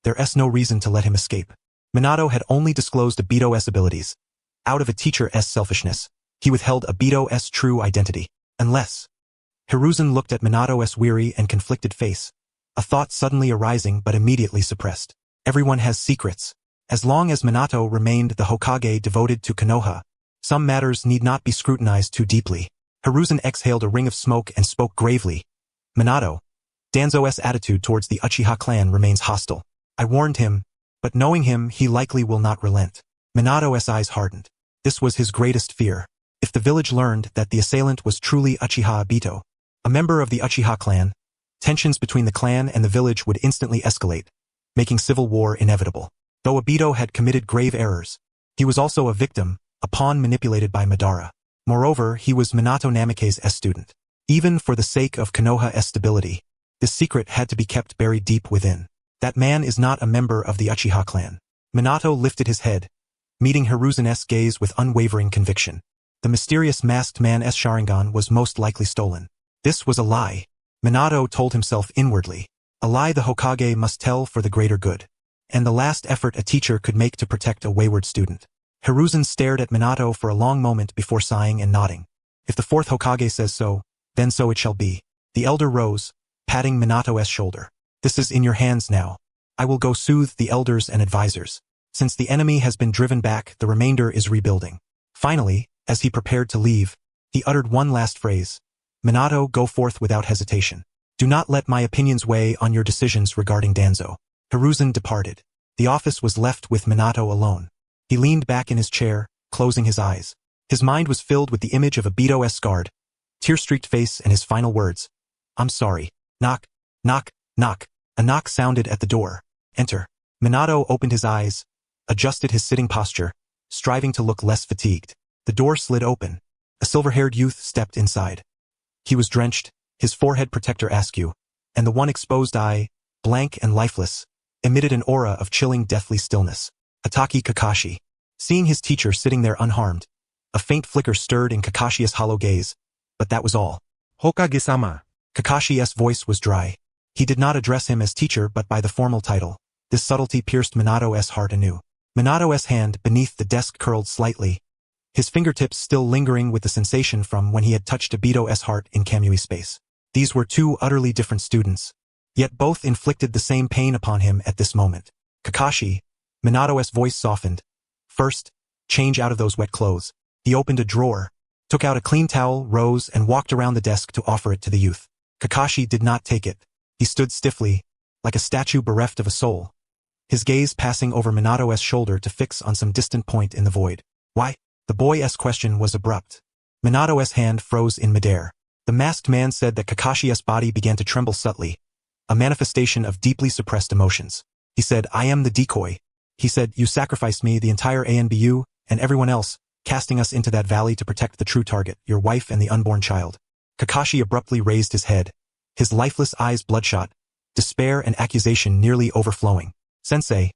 There's no reason to let him escape. Minato had only disclosed Obito's abilities. Out of a teacher's selfishness, he withheld Obito's true identity. Unless... Hiruzen looked at Minato's weary and conflicted face, a thought suddenly arising but immediately suppressed. Everyone has secrets. As long as Minato remained the Hokage devoted to Konoha, some matters need not be scrutinized too deeply. Hiruzen exhaled a ring of smoke and spoke gravely. Minato, Danzo's attitude towards the Uchiha clan remains hostile. I warned him, but knowing him, he likely will not relent. Minato's eyes hardened. This was his greatest fear. If the village learned that the assailant was truly Uchiha Obito, a member of the Uchiha clan, tensions between the clan and the village would instantly escalate, making civil war inevitable. Though Obito had committed grave errors, he was also a victim, a pawn manipulated by Madara. Moreover, he was Minato Namikaze's student. Even for the sake of Konoha's stability, this secret had to be kept buried deep within. That man is not a member of the Uchiha clan. Minato lifted his head, meeting Hiruzen's gaze with unwavering conviction. The mysterious masked man's Sharingan was most likely stolen. This was a lie, Minato told himself inwardly. A lie the Hokage must tell for the greater good, and the last effort a teacher could make to protect a wayward student. Hiruzen stared at Minato for a long moment before sighing and nodding. If the fourth Hokage says so, then so it shall be. The elder rose, patting Minato's shoulder. This is in your hands now. I will go soothe the elders and advisors. Since the enemy has been driven back, the remainder is rebuilding. Finally, as he prepared to leave, he uttered one last phrase. Minato, go forth without hesitation. Do not let my opinions weigh on your decisions regarding Danzo. Hiruzen departed. The office was left with Minato alone. He leaned back in his chair, closing his eyes. His mind was filled with the image of Obito's scarred, tear-streaked face and his final words. I'm sorry. Knock, knock, knock. A knock sounded at the door. Enter. Minato opened his eyes, adjusted his sitting posture, striving to look less fatigued. The door slid open. A silver-haired youth stepped inside. He was drenched, his forehead protector askew, and the one exposed eye, blank and lifeless, emitted an aura of chilling deathly stillness. Itachi Kakashi. Seeing his teacher sitting there unharmed, a faint flicker stirred in Kakashi's hollow gaze, but that was all. Hokage-sama. Kakashi's voice was dry. He did not address him as teacher but by the formal title. This subtlety pierced Minato's heart anew. Minato's hand beneath the desk curled slightly, his fingertips still lingering with the sensation from when he had touched Obito's heart in Kamui space. These were two utterly different students, yet both inflicted the same pain upon him at this moment. Kakashi, Minato's voice softened. First, change out of those wet clothes. He opened a drawer, took out a clean towel, rose, and walked around the desk to offer it to the youth. Kakashi did not take it. He stood stiffly, like a statue bereft of a soul, his gaze passing over Minato's shoulder to fix on some distant point in the void. Why? The boy's question was abrupt. Minato's hand froze in midair. The masked man said that Kakashi's body began to tremble subtly, a manifestation of deeply suppressed emotions. He said, I am the decoy. He said, you sacrificed me, the entire ANBU, and everyone else, casting us into that valley to protect the true target, your wife and the unborn child. Kakashi abruptly raised his head, his lifeless eyes bloodshot, despair and accusation nearly overflowing. Sensei,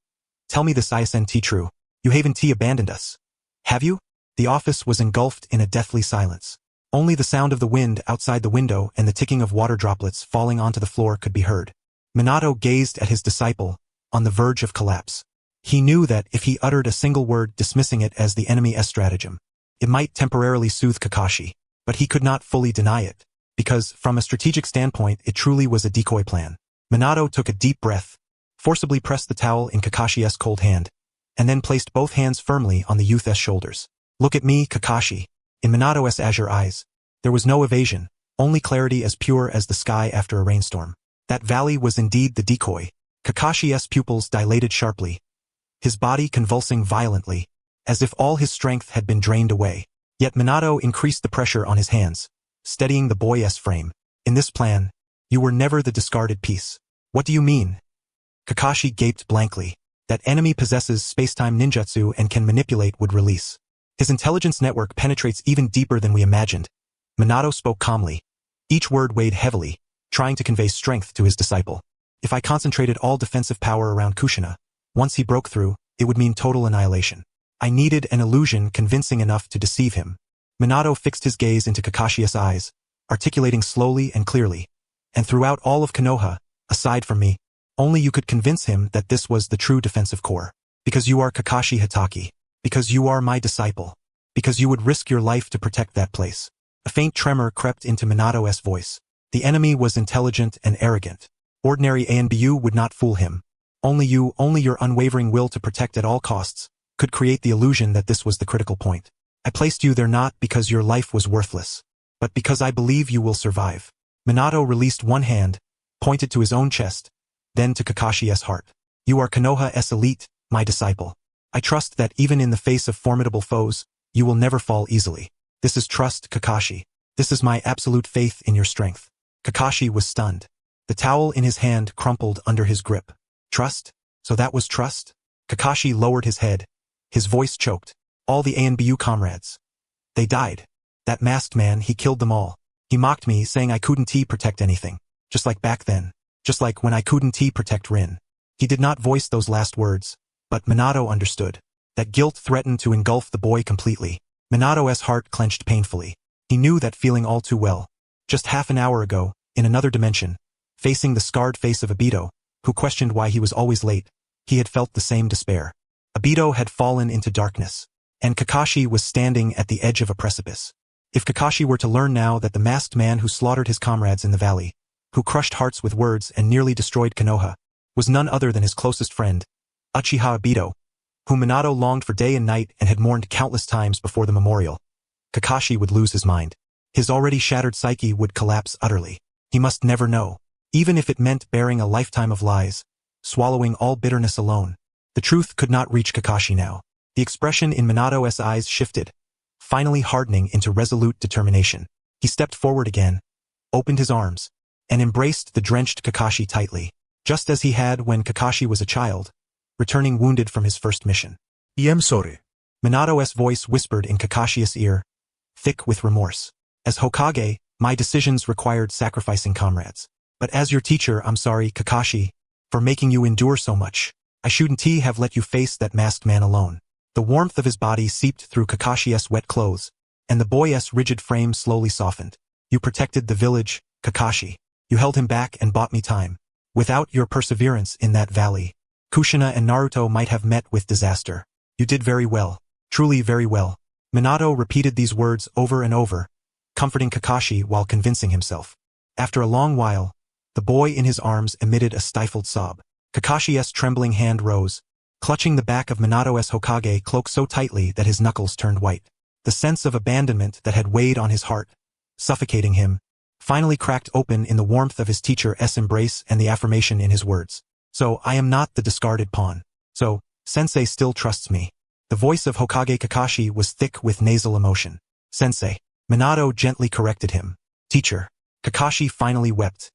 tell me this isn't true. You haven't abandoned us. Have you? The office was engulfed in a deathly silence. Only the sound of the wind outside the window and the ticking of water droplets falling onto the floor could be heard. Minato gazed at his disciple, on the verge of collapse. He knew that if he uttered a single word dismissing it as the enemy's stratagem, it might temporarily soothe Kakashi, but he could not fully deny it, because, from a strategic standpoint, it truly was a decoy plan. Minato took a deep breath, forcibly pressed the towel in Kakashi's cold hand, and then placed both hands firmly on the youth's shoulders. Look at me, Kakashi. In Minato's azure eyes, there was no evasion, only clarity as pure as the sky after a rainstorm. That valley was indeed the decoy. Kakashi's pupils dilated sharply, his body convulsing violently, as if all his strength had been drained away. Yet Minato increased the pressure on his hands, steadying the boy's frame. In this plan, you were never the discarded piece. What do you mean? Kakashi gaped blankly. That enemy possesses spacetime ninjutsu and can manipulate would release. His intelligence network penetrates even deeper than we imagined. Minato spoke calmly. Each word weighed heavily, trying to convey strength to his disciple. If I concentrated all defensive power around Kushina, once he broke through, it would mean total annihilation. I needed an illusion convincing enough to deceive him. Minato fixed his gaze into Kakashi's eyes, articulating slowly and clearly. And throughout all of Konoha, aside from me, only you could convince him that this was the true defensive core. Because you are Kakashi Hatake. Because you are my disciple. Because you would risk your life to protect that place. A faint tremor crept into Minato's voice. The enemy was intelligent and arrogant. Ordinary ANBU would not fool him. Only you, only your unwavering will to protect at all costs, could create the illusion that this was the critical point. I placed you there not because your life was worthless, but because I believe you will survive. Minato released one hand, pointed to his own chest, then to Kakashi's heart. You are Konoha's elite, my disciple. I trust that even in the face of formidable foes, you will never fall easily. This is trust, Kakashi. This is my absolute faith in your strength. Kakashi was stunned. The towel in his hand crumpled under his grip. Trust? So that was trust? Kakashi lowered his head. His voice choked. All the ANBU comrades. They died. That masked man, he killed them all. He mocked me, saying I couldn't protect anything. Just like back then. Just like when I couldn't protect Rin. He did not voice those last words, but Minato understood. That guilt threatened to engulf the boy completely. Minato's heart clenched painfully. He knew that feeling all too well. Just half an hour ago, in another dimension, facing the scarred face of Obito, who questioned why he was always late, he had felt the same despair. Obito had fallen into darkness, and Kakashi was standing at the edge of a precipice. If Kakashi were to learn now that the masked man who slaughtered his comrades in the valley, who crushed hearts with words and nearly destroyed Konoha, was none other than his closest friend, Uchiha Obito, whom Minato longed for day and night and had mourned countless times before the memorial, Kakashi would lose his mind. His already shattered psyche would collapse utterly. He must never know. Even if it meant bearing a lifetime of lies, swallowing all bitterness alone. The truth could not reach Kakashi now. The expression in Minato's eyes shifted, finally hardening into resolute determination. He stepped forward again, opened his arms, and embraced the drenched Kakashi tightly, just as he had when Kakashi was a child, returning wounded from his first mission. I am sorry. Minato's voice whispered in Kakashi's ear, thick with remorse. As Hokage, my decisions required sacrificing comrades. But as your teacher, I'm sorry, Kakashi, for making you endure so much. I shouldn't have let you face that masked man alone. The warmth of his body seeped through Kakashi's wet clothes, and the boy's rigid frame slowly softened. You protected the village, Kakashi. You held him back and bought me time. Without your perseverance in that valley, Kushina and Naruto might have met with disaster. You did very well. Truly very well. Minato repeated these words over and over, comforting Kakashi while convincing himself. After a long while, the boy in his arms emitted a stifled sob. Kakashi's trembling hand rose, clutching the back of Minato's Hokage cloak so tightly that his knuckles turned white. The sense of abandonment that had weighed on his heart, suffocating him, finally cracked open in the warmth of his teacher's embrace and the affirmation in his words. So, I am not the discarded pawn. So, Sensei still trusts me. The voice of Hokage Kakashi was thick with nasal emotion. Sensei. Minato gently corrected him. Teacher. Kakashi finally wept.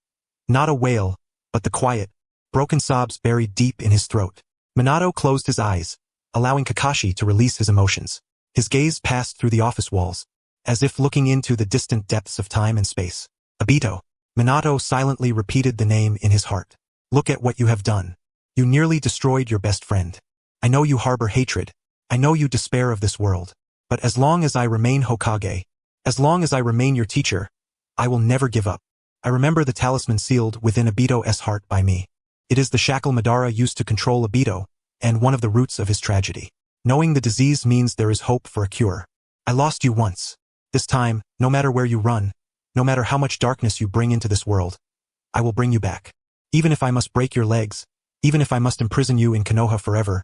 Not a wail, but the quiet, broken sobs buried deep in his throat. Minato closed his eyes, allowing Kakashi to release his emotions. His gaze passed through the office walls, as if looking into the distant depths of time and space. Obito. Minato silently repeated the name in his heart. Look at what you have done. You nearly destroyed your best friend. I know you harbor hatred. I know you despair of this world. But as long as I remain Hokage, as long as I remain your teacher, I will never give up. I remember the talisman sealed within Obito's heart by me. It is the shackle Madara used to control Obito, and one of the roots of his tragedy. Knowing the disease means there is hope for a cure. I lost you once. This time, no matter where you run, no matter how much darkness you bring into this world, I will bring you back. Even if I must break your legs, Even if I must imprison you in Konoha forever,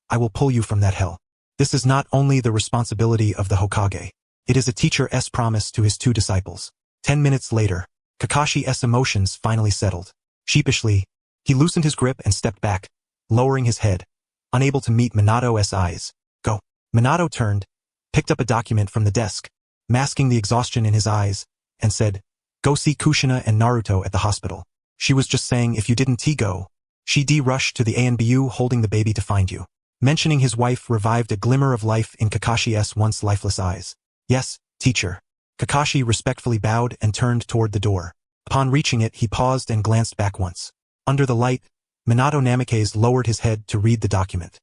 I will pull you from that hell. This is not only the responsibility of the Hokage. It is a teacher's promise to his 2 disciples. 10 minutes later, Kakashi's emotions finally settled. Sheepishly, he loosened his grip and stepped back, lowering his head, unable to meet Minato's eyes. Go. Minato turned, picked up a document from the desk, masking the exhaustion in his eyes, and said, "Go see Kushina and Naruto at the hospital. She was just saying if you didn't go. She'd rush to the ANBU holding the baby to find you." Mentioning his wife revived a glimmer of life in Kakashi's once lifeless eyes. "Yes, teacher." Kakashi respectfully bowed and turned toward the door. Upon reaching it, he paused and glanced back once. Under the light, Minato Namikaze lowered his head to read the document.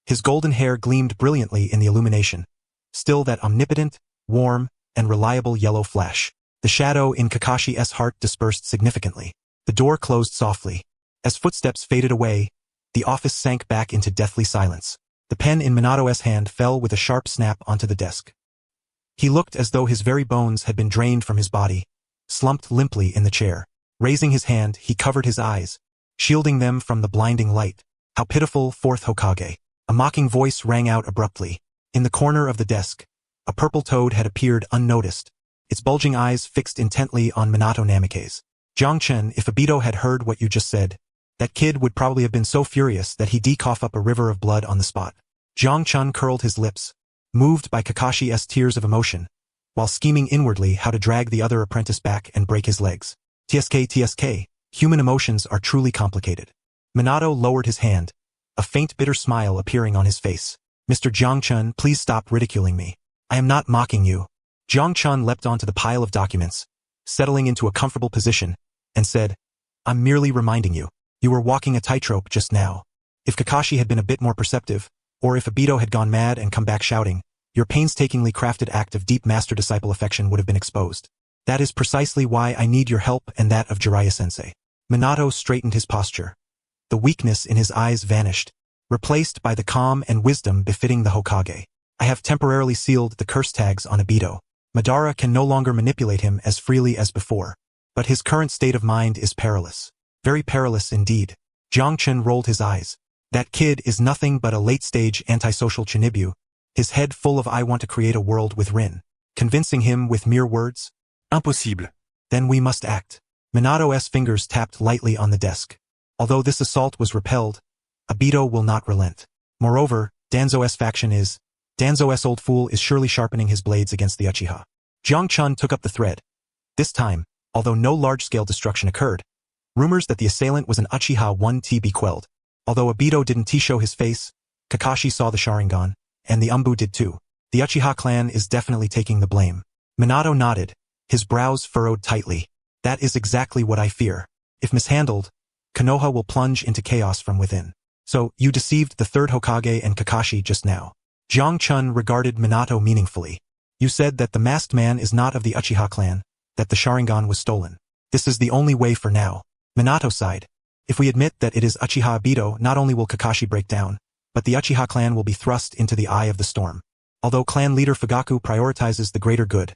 His golden hair gleamed brilliantly in the illumination, still that omnipotent, warm, and reliable yellow flash. The shadow in Kakashi's heart dispersed significantly. The door closed softly. As footsteps faded away, the office sank back into deathly silence. The pen in Minato's hand fell with a sharp snap onto the desk. He looked as though his very bones had been drained from his body, slumped limply in the chair. Raising his hand, he covered his eyes, shielding them from the blinding light. "How pitiful, 4th Hokage." A mocking voice rang out abruptly. In the corner of the desk, a purple toad had appeared unnoticed, its bulging eyes fixed intently on Minato Namikaze. "Jiangchen, if Obito had heard what you just said, that kid would probably have been so furious that he'd cough up a river of blood on the spot." Jiangchen curled his lips, moved by Kakashi's tears of emotion, while scheming inwardly how to drag the other apprentice back and break his legs. TSK, human emotions are truly complicated. Minato lowered his hand, a faint bitter smile appearing on his face. "Mr. Jiangchen, please stop ridiculing me. I am not mocking you." Jiangchen leapt onto the pile of documents, settling into a comfortable position, and said, "I'm merely reminding you. You were walking a tightrope just now. If Kakashi had been a bit more perceptive, or if Obito had gone mad and come back shouting, your painstakingly crafted act of deep master-disciple affection would have been exposed. That is precisely why I need your help and that of Jiraiya-sensei." Minato straightened his posture. The weakness in his eyes vanished, replaced by the calm and wisdom befitting the Hokage. "I have temporarily sealed the curse tags on Obito. Madara can no longer manipulate him as freely as before. But his current state of mind is perilous. Very perilous indeed." Jiangchen rolled his eyes. "That kid is nothing but a late-stage antisocial Chinibu, his head full of I want to create a world with Rin. Convincing him with mere words? Impossible. Then we must act." Minato's fingers tapped lightly on the desk. Although this assault was repelled, Obito will not relent. Moreover, Danzo's faction is, Danzo's old fool is surely sharpening his blades against the Uchiha. Jiangchen took up the thread. This time, although no large-scale destruction occurred, rumors that the assailant was an Uchiha 1T be quelled. Although Obito didn't show his face, Kakashi saw the Sharingan, and the Umbu did too. The Uchiha clan is definitely taking the blame. Minato nodded, his brows furrowed tightly. "That is exactly what I fear. If mishandled, Konoha will plunge into chaos from within." "So, you deceived the 3rd Hokage and Kakashi just now." Jiangchen regarded Minato meaningfully. "You said that the masked man is not of the Uchiha clan, that the Sharingan was stolen. This is the only way for now." Minato sighed. "If we admit that it is Uchiha Obito, not only will Kakashi break down, but the Uchiha clan will be thrust into the eye of the storm. Although clan leader Fugaku prioritizes the greater good,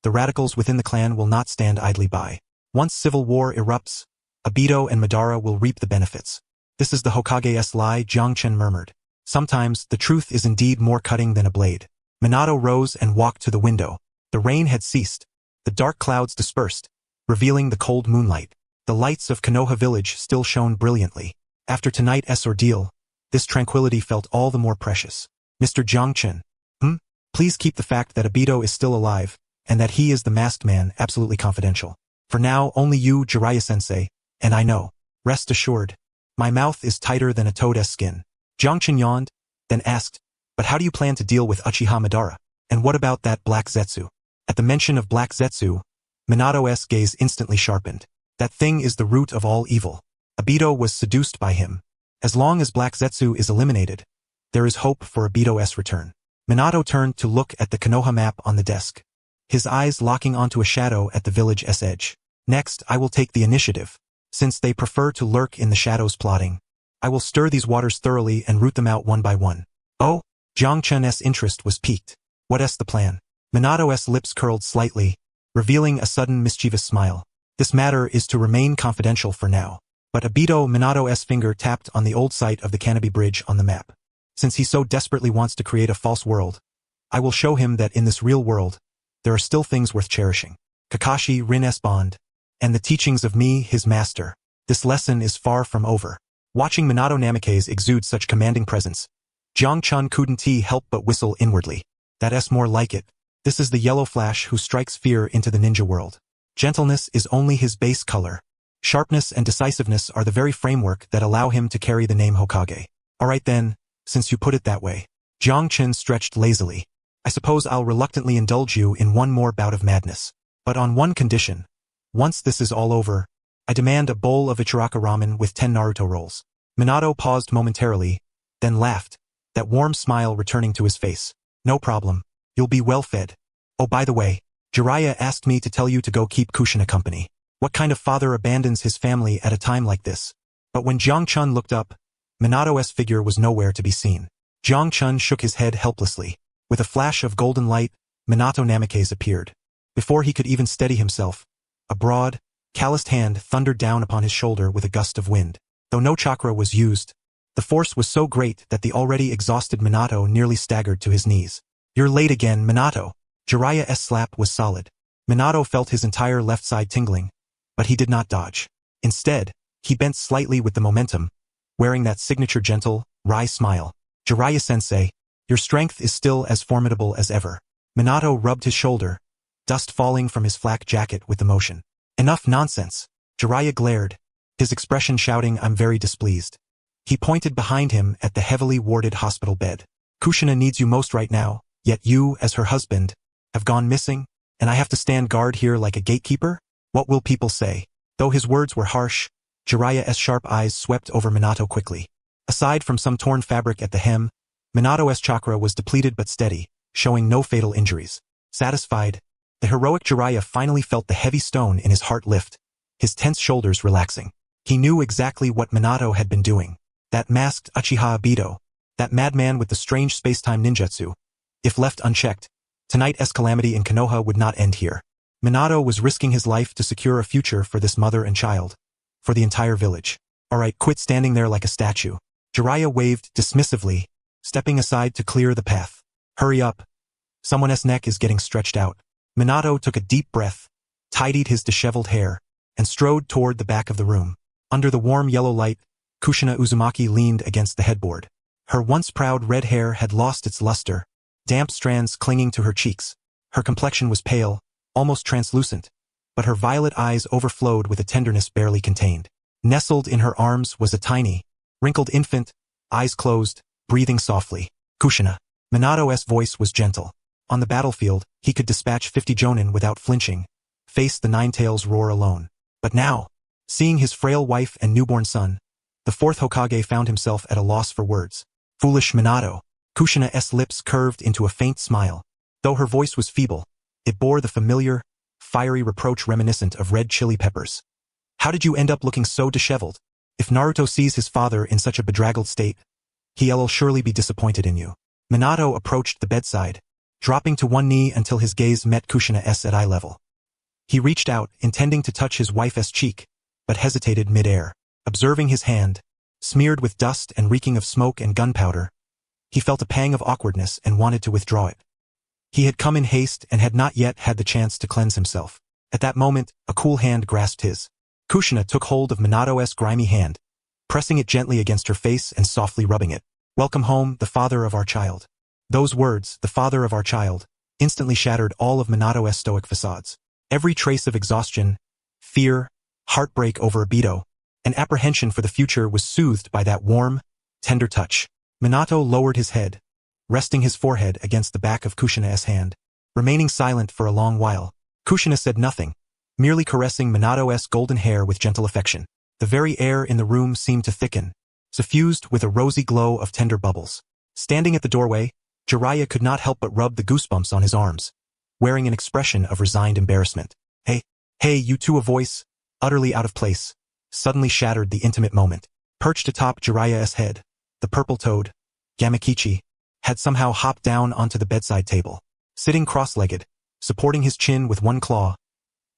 the radicals within the clan will not stand idly by. Once civil war erupts, Obito and Madara will reap the benefits." "This is the Hokage's lie," Jiangchen murmured. "Sometimes, the truth is indeed more cutting than a blade." Minato rose and walked to the window. The rain had ceased. The dark clouds dispersed, revealing the cold moonlight. The lights of Konoha village still shone brilliantly. After tonight's ordeal, this tranquility felt all the more precious. "Mr. Jiangchen, please keep the fact that Obito is still alive, and that he is the masked man absolutely confidential. For now, only you, Jiraiya-sensei, and I know. Rest assured. My mouth is tighter than a toad's skin." Jiangchen yawned, then asked, "But how do you plan to deal with Uchiha Madara? And what about that Black Zetsu?" At the mention of Black Zetsu, Minato's gaze instantly sharpened. "That thing is the root of all evil. Obito was seduced by him. As long as Black Zetsu is eliminated, there is hope for Obito's return." Minato turned to look at the Konoha map on the desk, his eyes locking onto a shadow at the village's edge. "Next, I will take the initiative. Since they prefer to lurk in the shadows plotting, I will stir these waters thoroughly and root them out one by one." "Oh?" Jiangchen's interest was piqued. "What's the plan?" Minato's lips curled slightly, revealing a sudden mischievous smile. "This matter is to remain confidential for now. But Obito Minato's finger tapped on the old site of the Canopy Bridge on the map. Since he so desperately wants to create a false world, I will show him that in this real world, there are still things worth cherishing. Kakashi Rin-S bond, and the teachings of me, his master. This lesson is far from over. Watching Minato Namikaze exude such commanding presence, Jiang Chun couldn't help but whistle inwardly. That's more like it. This is the yellow flash who strikes fear into the ninja world. Gentleness is only his base color. Sharpness and decisiveness are the very framework that allow him to carry the name Hokage. Alright then, since you put it that way. Jiang Chun stretched lazily. I suppose I'll reluctantly indulge you in one more bout of madness. But on one condition. Once this is all over, I demand a bowl of Ichiraka ramen with 10 Naruto rolls. Minato paused momentarily, then laughed, that warm smile returning to his face. No problem. You'll be well fed. Oh, by the way, Jiraiya asked me to tell you to go keep Kushina company. What kind of father abandons his family at a time like this? But when Jiang Chun looked up, Minato's figure was nowhere to be seen. Jiang Chun shook his head helplessly. With a flash of golden light, Minato Namikaze appeared. Before he could even steady himself, a broad, calloused hand thundered down upon his shoulder with a gust of wind. Though no chakra was used, the force was so great that the already exhausted Minato nearly staggered to his knees. You're late again, Minato. Jiraiya's slap was solid. Minato felt his entire left side tingling, but he did not dodge. Instead, he bent slightly with the momentum, wearing that signature gentle, wry smile. Jiraiya-sensei, your strength is still as formidable as ever. Minato rubbed his shoulder, dust falling from his flak jacket with emotion. Enough nonsense. Jiraiya glared, his expression shouting, I'm very displeased. He pointed behind him at the heavily warded hospital bed. Kushina needs you most right now, yet you, as her husband, have gone missing, and I have to stand guard here like a gatekeeper? What will people say? Though his words were harsh, Jiraiya's sharp eyes swept over Minato quickly. Aside from some torn fabric at the hem, Minato's chakra was depleted but steady, showing no fatal injuries. Satisfied, the heroic Jiraiya finally felt the heavy stone in his heart lift, his tense shoulders relaxing. He knew exactly what Minato had been doing. That masked Uchiha Obito, that madman with the strange space-time ninjutsu. If left unchecked, tonight's calamity in Konoha would not end here. Minato was risking his life to secure a future for this mother and child, for the entire village. Alright, quit standing there like a statue. Jiraiya waved dismissively, stepping aside to clear the path. Hurry up. Someone's neck is getting stretched out. Minato took a deep breath, tidied his disheveled hair, and strode toward the back of the room. Under the warm yellow light, Kushina Uzumaki leaned against the headboard. Her once proud red hair had lost its luster, damp strands clinging to her cheeks. Her complexion was pale, almost translucent, but her violet eyes overflowed with a tenderness barely contained. Nestled in her arms was a tiny, wrinkled infant, eyes closed, breathing softly. Kushina. Minato's voice was gentle. On the battlefield, he could dispatch 50 jonin without flinching, face the Nine-Tails roar alone. But now, seeing his frail wife and newborn son, the fourth Hokage found himself at a loss for words. Foolish Minato. Kushina's lips curved into a faint smile. Though her voice was feeble, it bore the familiar, fiery reproach reminiscent of red chili peppers. How did you end up looking so disheveled? If Naruto sees his father in such a bedraggled state, he'll surely be disappointed in you. Minato approached the bedside, dropping to one knee until his gaze met Kushina's at eye level. He reached out, intending to touch his wife's cheek, but hesitated mid-air. Observing his hand, smeared with dust and reeking of smoke and gunpowder, he felt a pang of awkwardness and wanted to withdraw it. He had come in haste and had not yet had the chance to cleanse himself. At that moment, a cool hand grasped his. Kushina took hold of Minato's grimy hand, pressing it gently against her face and softly rubbing it. Welcome home, the father of our child. Those words, the father of our child, instantly shattered all of Minato's stoic facades. Every trace of exhaustion, fear, heartbreak over Obito, and apprehension for the future was soothed by that warm, tender touch. Minato lowered his head, resting his forehead against the back of Kushina's hand, remaining silent for a long while. Kushina said nothing, merely caressing Minato's golden hair with gentle affection. The very air in the room seemed to thicken, suffused with a rosy glow of tender bubbles. Standing at the doorway, Jiraiya could not help but rub the goosebumps on his arms, wearing an expression of resigned embarrassment. Hey, you two, a voice, utterly out of place, suddenly shattered the intimate moment. Perched atop Jiraiya's head, the purple-toed, Gamakichi, had somehow hopped down onto the bedside table. Sitting cross-legged, supporting his chin with one claw,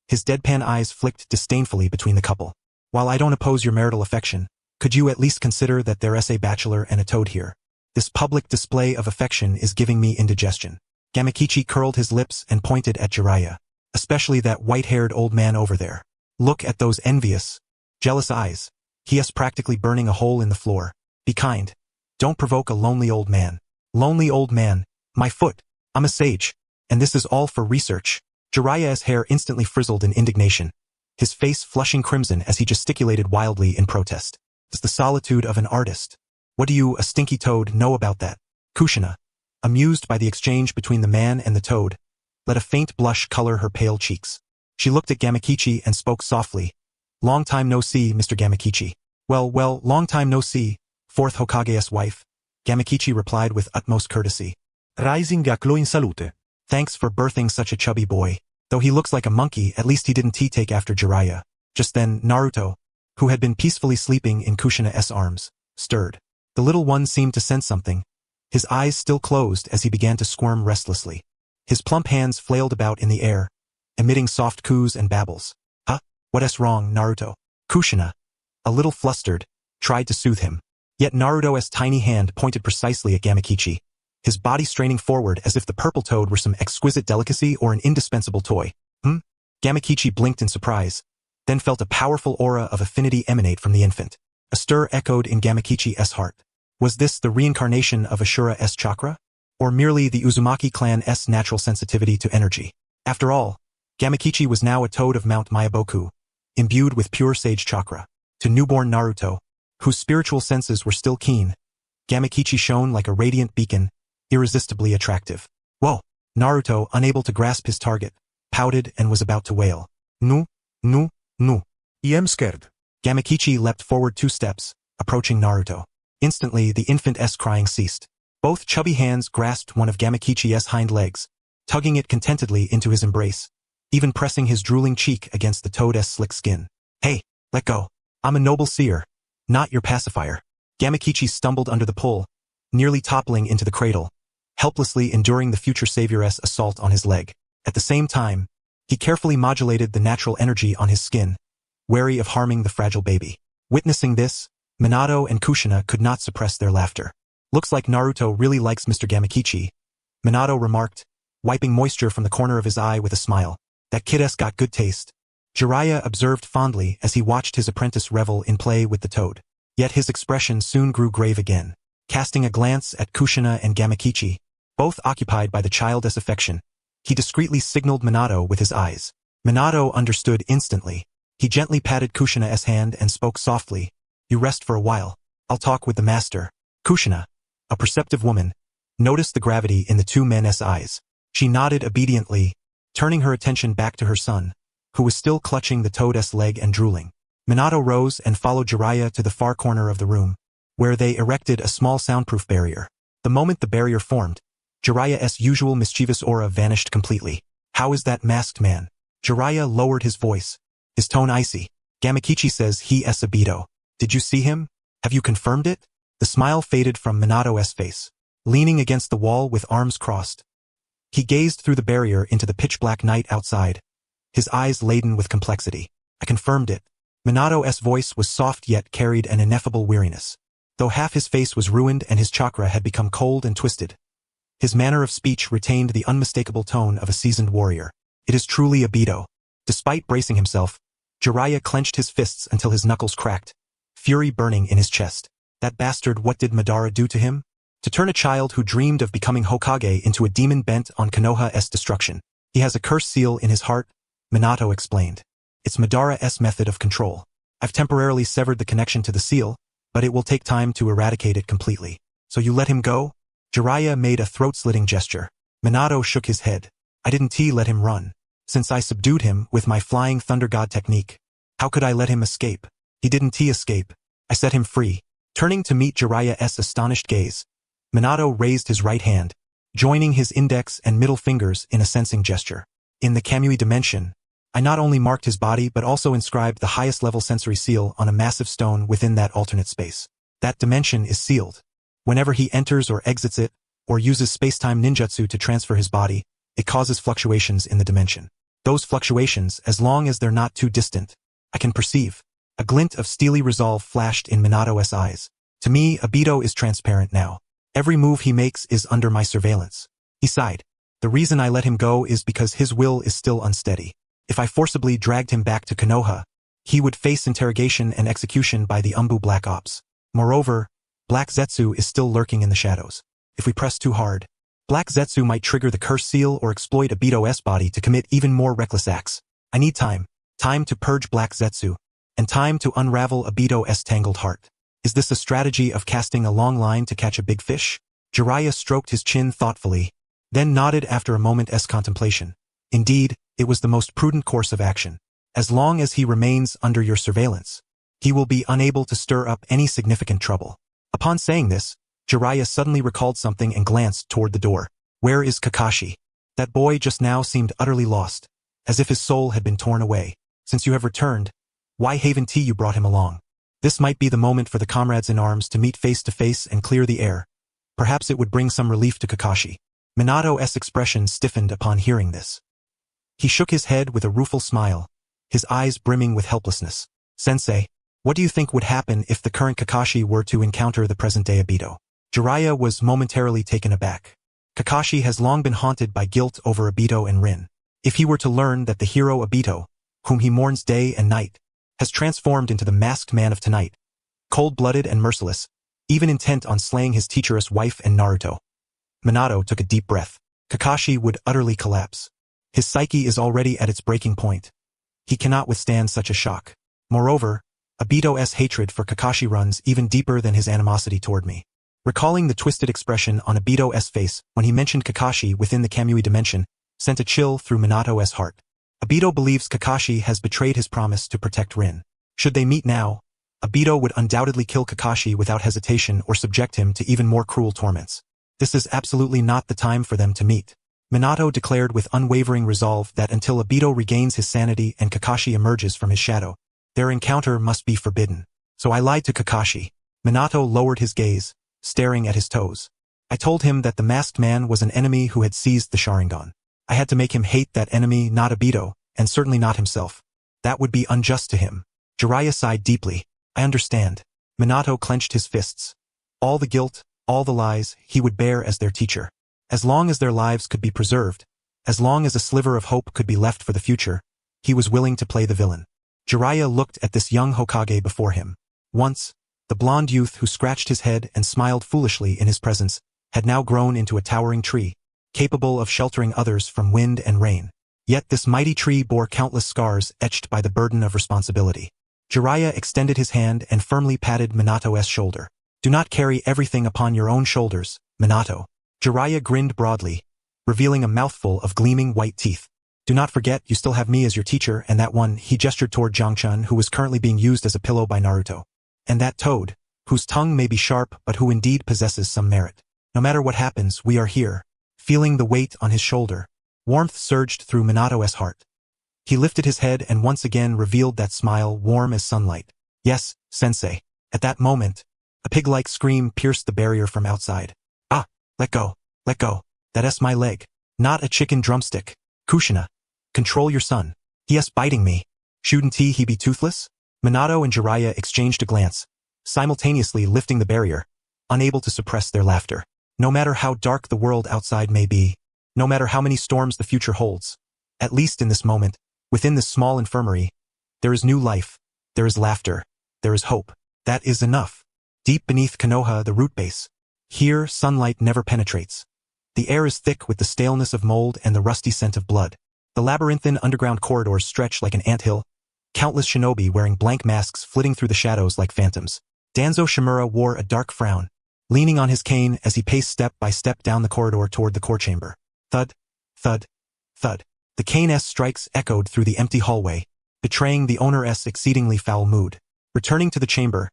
his deadpan eyes flicked disdainfully between the couple. While I don't oppose your marital affection, could you at least consider that there's a bachelor and a toad here? This public display of affection is giving me indigestion. Gamakichi curled his lips and pointed at Jiraiya. Especially that white-haired old man over there. Look at those envious, jealous eyes. He is practically burning a hole in the floor. Be kind. Don't provoke a lonely old man. Lonely old man. My foot. I'm a sage. And this is all for research. Jiraiya's hair instantly frizzled in indignation, his face flushing crimson as he gesticulated wildly in protest. It's the solitude of an artist. What do you, a stinky toad, know about that? Kushina, amused by the exchange between the man and the toad, let a faint blush color her pale cheeks. She looked at Gamakichi and spoke softly. Long time no see, Mr. Gamakichi. Well, long time no see, fourth Hokage's wife. Gamakichi replied with utmost courtesy. Rising gaklo in salute. Thanks for birthing such a chubby boy. Though he looks like a monkey, at least he didn't take after Jiraiya. Just then, Naruto, who had been peacefully sleeping in Kushina's arms, stirred. The little one seemed to sense something, his eyes still closed as he began to squirm restlessly. His plump hands flailed about in the air, emitting soft coos and babbles. Huh? What's wrong, Naruto? Kushina, a little flustered, tried to soothe him. Yet Naruto's tiny hand pointed precisely at Gamakichi, his body straining forward as if the purple toad were some exquisite delicacy or an indispensable toy. Gamakichi blinked in surprise, then felt a powerful aura of affinity emanate from the infant. A stir echoed in Gamakichi's heart. Was this the reincarnation of Ashura's chakra? Or merely the Uzumaki clan's natural sensitivity to energy? After all, Gamakichi was now a toad of Mount Myaboku, imbued with pure sage chakra. To newborn Naruto, whose spiritual senses were still keen, Gamakichi shone like a radiant beacon, irresistibly attractive. Whoa! Naruto, unable to grasp his target, pouted and was about to wail. No. I am scared. Gamakichi leapt forward 2 steps, approaching Naruto. Instantly, the infant's crying ceased. Both chubby hands grasped one of Gamakichi's hind legs, tugging it contentedly into his embrace, even pressing his drooling cheek against the toad's slick skin. Hey, let go. I'm a noble seer, not your pacifier. Gamakichi stumbled under the pull, nearly toppling into the cradle, helplessly enduring the future savior's assault on his leg. At the same time, he carefully modulated the natural energy on his skin, wary of harming the fragile baby. Witnessing this, Minato and Kushina could not suppress their laughter. Looks like Naruto really likes Mr. Gamakichi, Minato remarked, wiping moisture from the corner of his eye with a smile. That kid's got good taste. Jiraiya observed fondly as he watched his apprentice revel in play with the toad. Yet his expression soon grew grave again. Casting a glance at Kushina and Gamakichi, both occupied by the childish affection, he discreetly signaled Minato with his eyes. Minato understood instantly. He gently patted Kushina's hand and spoke softly. You rest for a while. I'll talk with the master. Kushina, a perceptive woman, noticed the gravity in the 2 men's eyes. She nodded obediently, turning her attention back to her son, who was still clutching the toad's leg and drooling. Minato rose and followed Jiraiya to the far corner of the room, where they erected a small soundproof barrier. The moment the barrier formed, Jiraiya's usual mischievous aura vanished completely. How is that masked man? Jiraiya lowered his voice, his tone icy. Gamakichi says he is Obito. Did you see him? Have you confirmed it? The smile faded from Minato's face. Leaning against the wall with arms crossed, he gazed through the barrier into the pitch-black night outside, his eyes laden with complexity. I confirmed it. Minato's voice was soft yet carried an ineffable weariness. Though half his face was ruined and his chakra had become cold and twisted, his manner of speech retained the unmistakable tone of a seasoned warrior. It is truly Obito. Despite bracing himself, Jiraiya clenched his fists until his knuckles cracked, fury burning in his chest. That bastard, what did Madara do to him? To turn a child who dreamed of becoming Hokage into a demon bent on Konoha's destruction. He has a curse seal in his heart, Minato explained. It's Madara's method of control. I've temporarily severed the connection to the seal, but it will take time to eradicate it completely. So you let him go? Jiraiya made a throat-slitting gesture. Minato shook his head. I didn't let him run. Since I subdued him with my flying thunder god technique, how could I let him escape? He didn't escape. I set him free. Turning to meet Jiraiya's astonished gaze, Minato raised his right hand, joining his index and middle fingers in a sensing gesture. In the Kamui dimension, I not only marked his body but also inscribed the highest level sensory seal on a massive stone within that alternate space. That dimension is sealed. Whenever he enters or exits it, or uses space-time ninjutsu to transfer his body, it causes fluctuations in the dimension. Those fluctuations, as long as they're not too distant, I can perceive. A glint of steely resolve flashed in Minato's eyes. To me, Obito is transparent now. Every move he makes is under my surveillance. He sighed. The reason I let him go is because his will is still unsteady. If I forcibly dragged him back to Konoha, he would face interrogation and execution by the Black Ops. Moreover, Black Zetsu is still lurking in the shadows. If we press too hard, Black Zetsu might trigger the curse seal or exploit Obito's body to commit even more reckless acts. I need time. Time to purge Black Zetsu, and time to unravel Obito's tangled heart. Is this a strategy of casting a long line to catch a big fish? Jiraiya stroked his chin thoughtfully, then nodded after a moment's contemplation. Indeed, it was the most prudent course of action. As long as he remains under your surveillance, he will be unable to stir up any significant trouble. Upon saying this, Jiraiya suddenly recalled something and glanced toward the door. Where is Kakashi? That boy just now seemed utterly lost, as if his soul had been torn away. Since you have returned, why haven't you brought him along? This might be the moment for the comrades in arms to meet face to face and clear the air. Perhaps it would bring some relief to Kakashi. Minato's expression stiffened upon hearing this. He shook his head with a rueful smile, his eyes brimming with helplessness. Sensei, what do you think would happen if the current Kakashi were to encounter the present-day Obito? Jiraiya was momentarily taken aback. Kakashi has long been haunted by guilt over Obito and Rin. If he were to learn that the hero Obito, whom he mourns day and night, has transformed into the masked man of tonight, cold-blooded and merciless, even intent on slaying his teacheress wife and Naruto. Minato took a deep breath. Kakashi would utterly collapse. His psyche is already at its breaking point. He cannot withstand such a shock. Moreover, Obito's hatred for Kakashi runs even deeper than his animosity toward me. Recalling the twisted expression on Obito's face when he mentioned Kakashi within the Kamui dimension sent a chill through Minato's heart. Obito believes Kakashi has betrayed his promise to protect Rin. Should they meet now, Obito would undoubtedly kill Kakashi without hesitation or subject him to even more cruel torments. This is absolutely not the time for them to meet. Minato declared with unwavering resolve that until Obito regains his sanity and Kakashi emerges from his shadow, their encounter must be forbidden. So I lied to Kakashi. Minato lowered his gaze, staring at his toes. I told him that the masked man was an enemy who had seized the Sharingan. I had to make him hate that enemy, not Obito, and certainly not himself. That would be unjust to him. Jiraiya sighed deeply. I understand. Minato clenched his fists. All the guilt, all the lies, he would bear as their teacher. As long as their lives could be preserved, as long as a sliver of hope could be left for the future, he was willing to play the villain. Jiraiya looked at this young Hokage before him. Once, the blond youth who scratched his head and smiled foolishly in his presence had now grown into a towering tree, capable of sheltering others from wind and rain. Yet this mighty tree bore countless scars etched by the burden of responsibility. Jiraiya extended his hand and firmly patted Minato's shoulder. Do not carry everything upon your own shoulders, Minato. Jiraiya grinned broadly, revealing a mouthful of gleaming white teeth. Do not forget you still have me as your teacher and that one, he gestured toward Zhangchun, who was currently being used as a pillow by Naruto. And that toad, whose tongue may be sharp but who indeed possesses some merit. No matter what happens, we are here. Feeling the weight on his shoulder, warmth surged through Minato's heart. He lifted his head and once again revealed that smile warm as sunlight. Yes, sensei. At that moment, a pig-like scream pierced the barrier from outside. Ah, let go, that's my leg. Not a chicken drumstick. Kushina, control your son. He is biting me. Shouldn't he be toothless? Minato and Jiraiya exchanged a glance, simultaneously lifting the barrier, unable to suppress their laughter. No matter how dark the world outside may be, no matter how many storms the future holds, at least in this moment, within this small infirmary, there is new life, there is laughter, there is hope. That is enough. Deep beneath Konoha, the root base, here sunlight never penetrates. The air is thick with the staleness of mold and the rusty scent of blood. The labyrinthine underground corridors stretch like an anthill, countless shinobi wearing blank masks flitting through the shadows like phantoms. Danzo Shimura wore a dark frown, leaning on his cane as he paced step by step down the corridor toward the core chamber. Thud, thud, thud. The cane's strikes echoed through the empty hallway, betraying the owner's exceedingly foul mood. Returning to the chamber,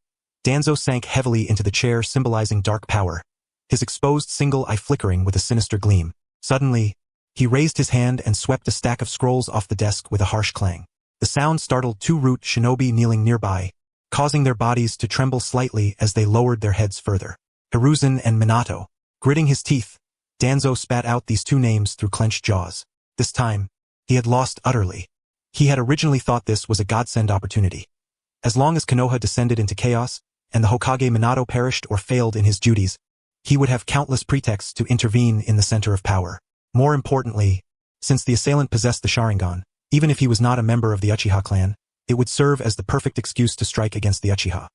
Danzo sank heavily into the chair symbolizing dark power, his exposed single eye flickering with a sinister gleam. Suddenly, he raised his hand and swept a stack of scrolls off the desk with a harsh clang. The sound startled two root shinobi kneeling nearby, causing their bodies to tremble slightly as they lowered their heads further. Hiruzen and Minato. Gritting his teeth, Danzo spat out these two names through clenched jaws. This time, he had lost utterly. He had originally thought this was a godsend opportunity. As long as Konoha descended into chaos, and the Hokage Minato perished or failed in his duties, he would have countless pretexts to intervene in the center of power. More importantly, since the assailant possessed the Sharingan, even if he was not a member of the Uchiha clan, it would serve as the perfect excuse to strike against the Uchiha.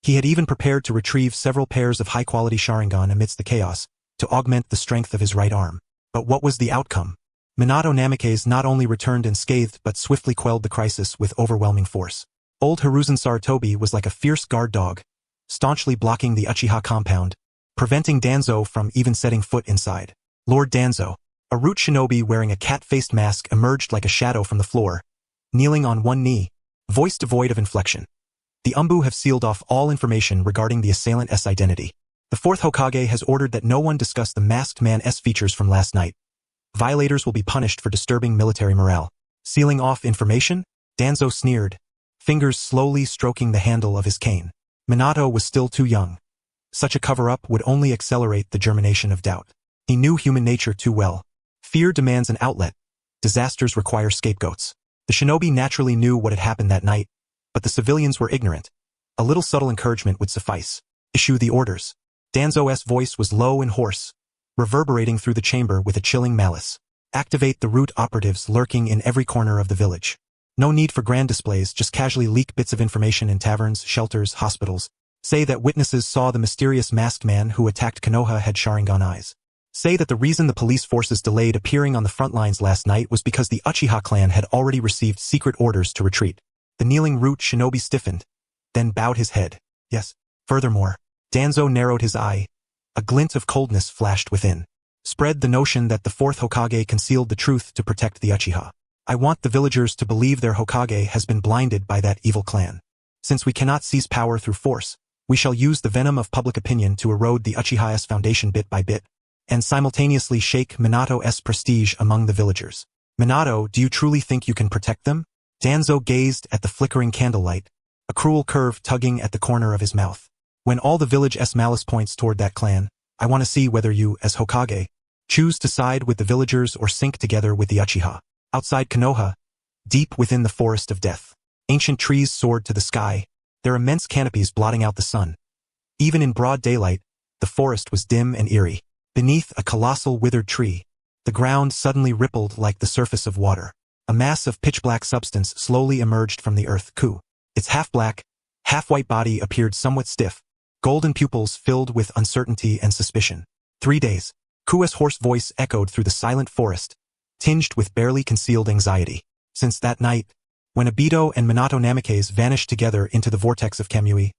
He had even prepared to retrieve several pairs of high-quality Sharingan amidst the chaos, to augment the strength of his right arm. But what was the outcome? Minato Namikaze not only returned unscathed but swiftly quelled the crisis with overwhelming force. Old Hiruzen Sarutobi was like a fierce guard dog, staunchly blocking the Uchiha compound, preventing Danzo from even setting foot inside. Lord Danzo, a root shinobi wearing a cat-faced mask, emerged like a shadow from the floor, kneeling on one knee, voice devoid of inflection. The Umbu have sealed off all information regarding the assailant's identity. The fourth Hokage has ordered that no one discuss the masked man's features from last night. Violators will be punished for disturbing military morale. Sealing off information? Danzo sneered, fingers slowly stroking the handle of his cane. Minato was still too young. Such a cover-up would only accelerate the germination of doubt. He knew human nature too well. Fear demands an outlet. Disasters require scapegoats. The shinobi naturally knew what had happened that night, but the civilians were ignorant. A little subtle encouragement would suffice. Issue the orders. Danzo's voice was low and hoarse, reverberating through the chamber with a chilling malice. Activate the root operatives lurking in every corner of the village. No need for grand displays, just casually leak bits of information in taverns, shelters, hospitals. Say that witnesses saw the mysterious masked man who attacked Konoha had Sharingan eyes. Say that the reason the police forces delayed appearing on the front lines last night was because the Uchiha clan had already received secret orders to retreat. The kneeling root shinobi stiffened, then bowed his head. Yes. Furthermore, Danzo narrowed his eye. A glint of coldness flashed within. Spread the notion that the fourth Hokage concealed the truth to protect the Uchiha. I want the villagers to believe their Hokage has been blinded by that evil clan. Since we cannot seize power through force, we shall use the venom of public opinion to erode the Uchiha's foundation bit by bit, and simultaneously shake Minato's prestige among the villagers. Minato, do you truly think you can protect them? Danzo gazed at the flickering candlelight, a cruel curve tugging at the corner of his mouth. When all the village's malice points toward that clan, I want to see whether you, as Hokage, choose to side with the villagers or sink together with the Uchiha. Outside Konoha, deep within the forest of death, ancient trees soared to the sky, their immense canopies blotting out the sun. Even in broad daylight, the forest was dim and eerie. Beneath a colossal withered tree, the ground suddenly rippled like the surface of water. A mass of pitch-black substance slowly emerged from the earth. Its half-black, half-white body appeared somewhat stiff, golden pupils filled with uncertainty and suspicion. 3 days. Ku's hoarse voice echoed through the silent forest, tinged with barely concealed anxiety. Since that night, when Obito and Minato Namikaze vanished together into the vortex of Kamui,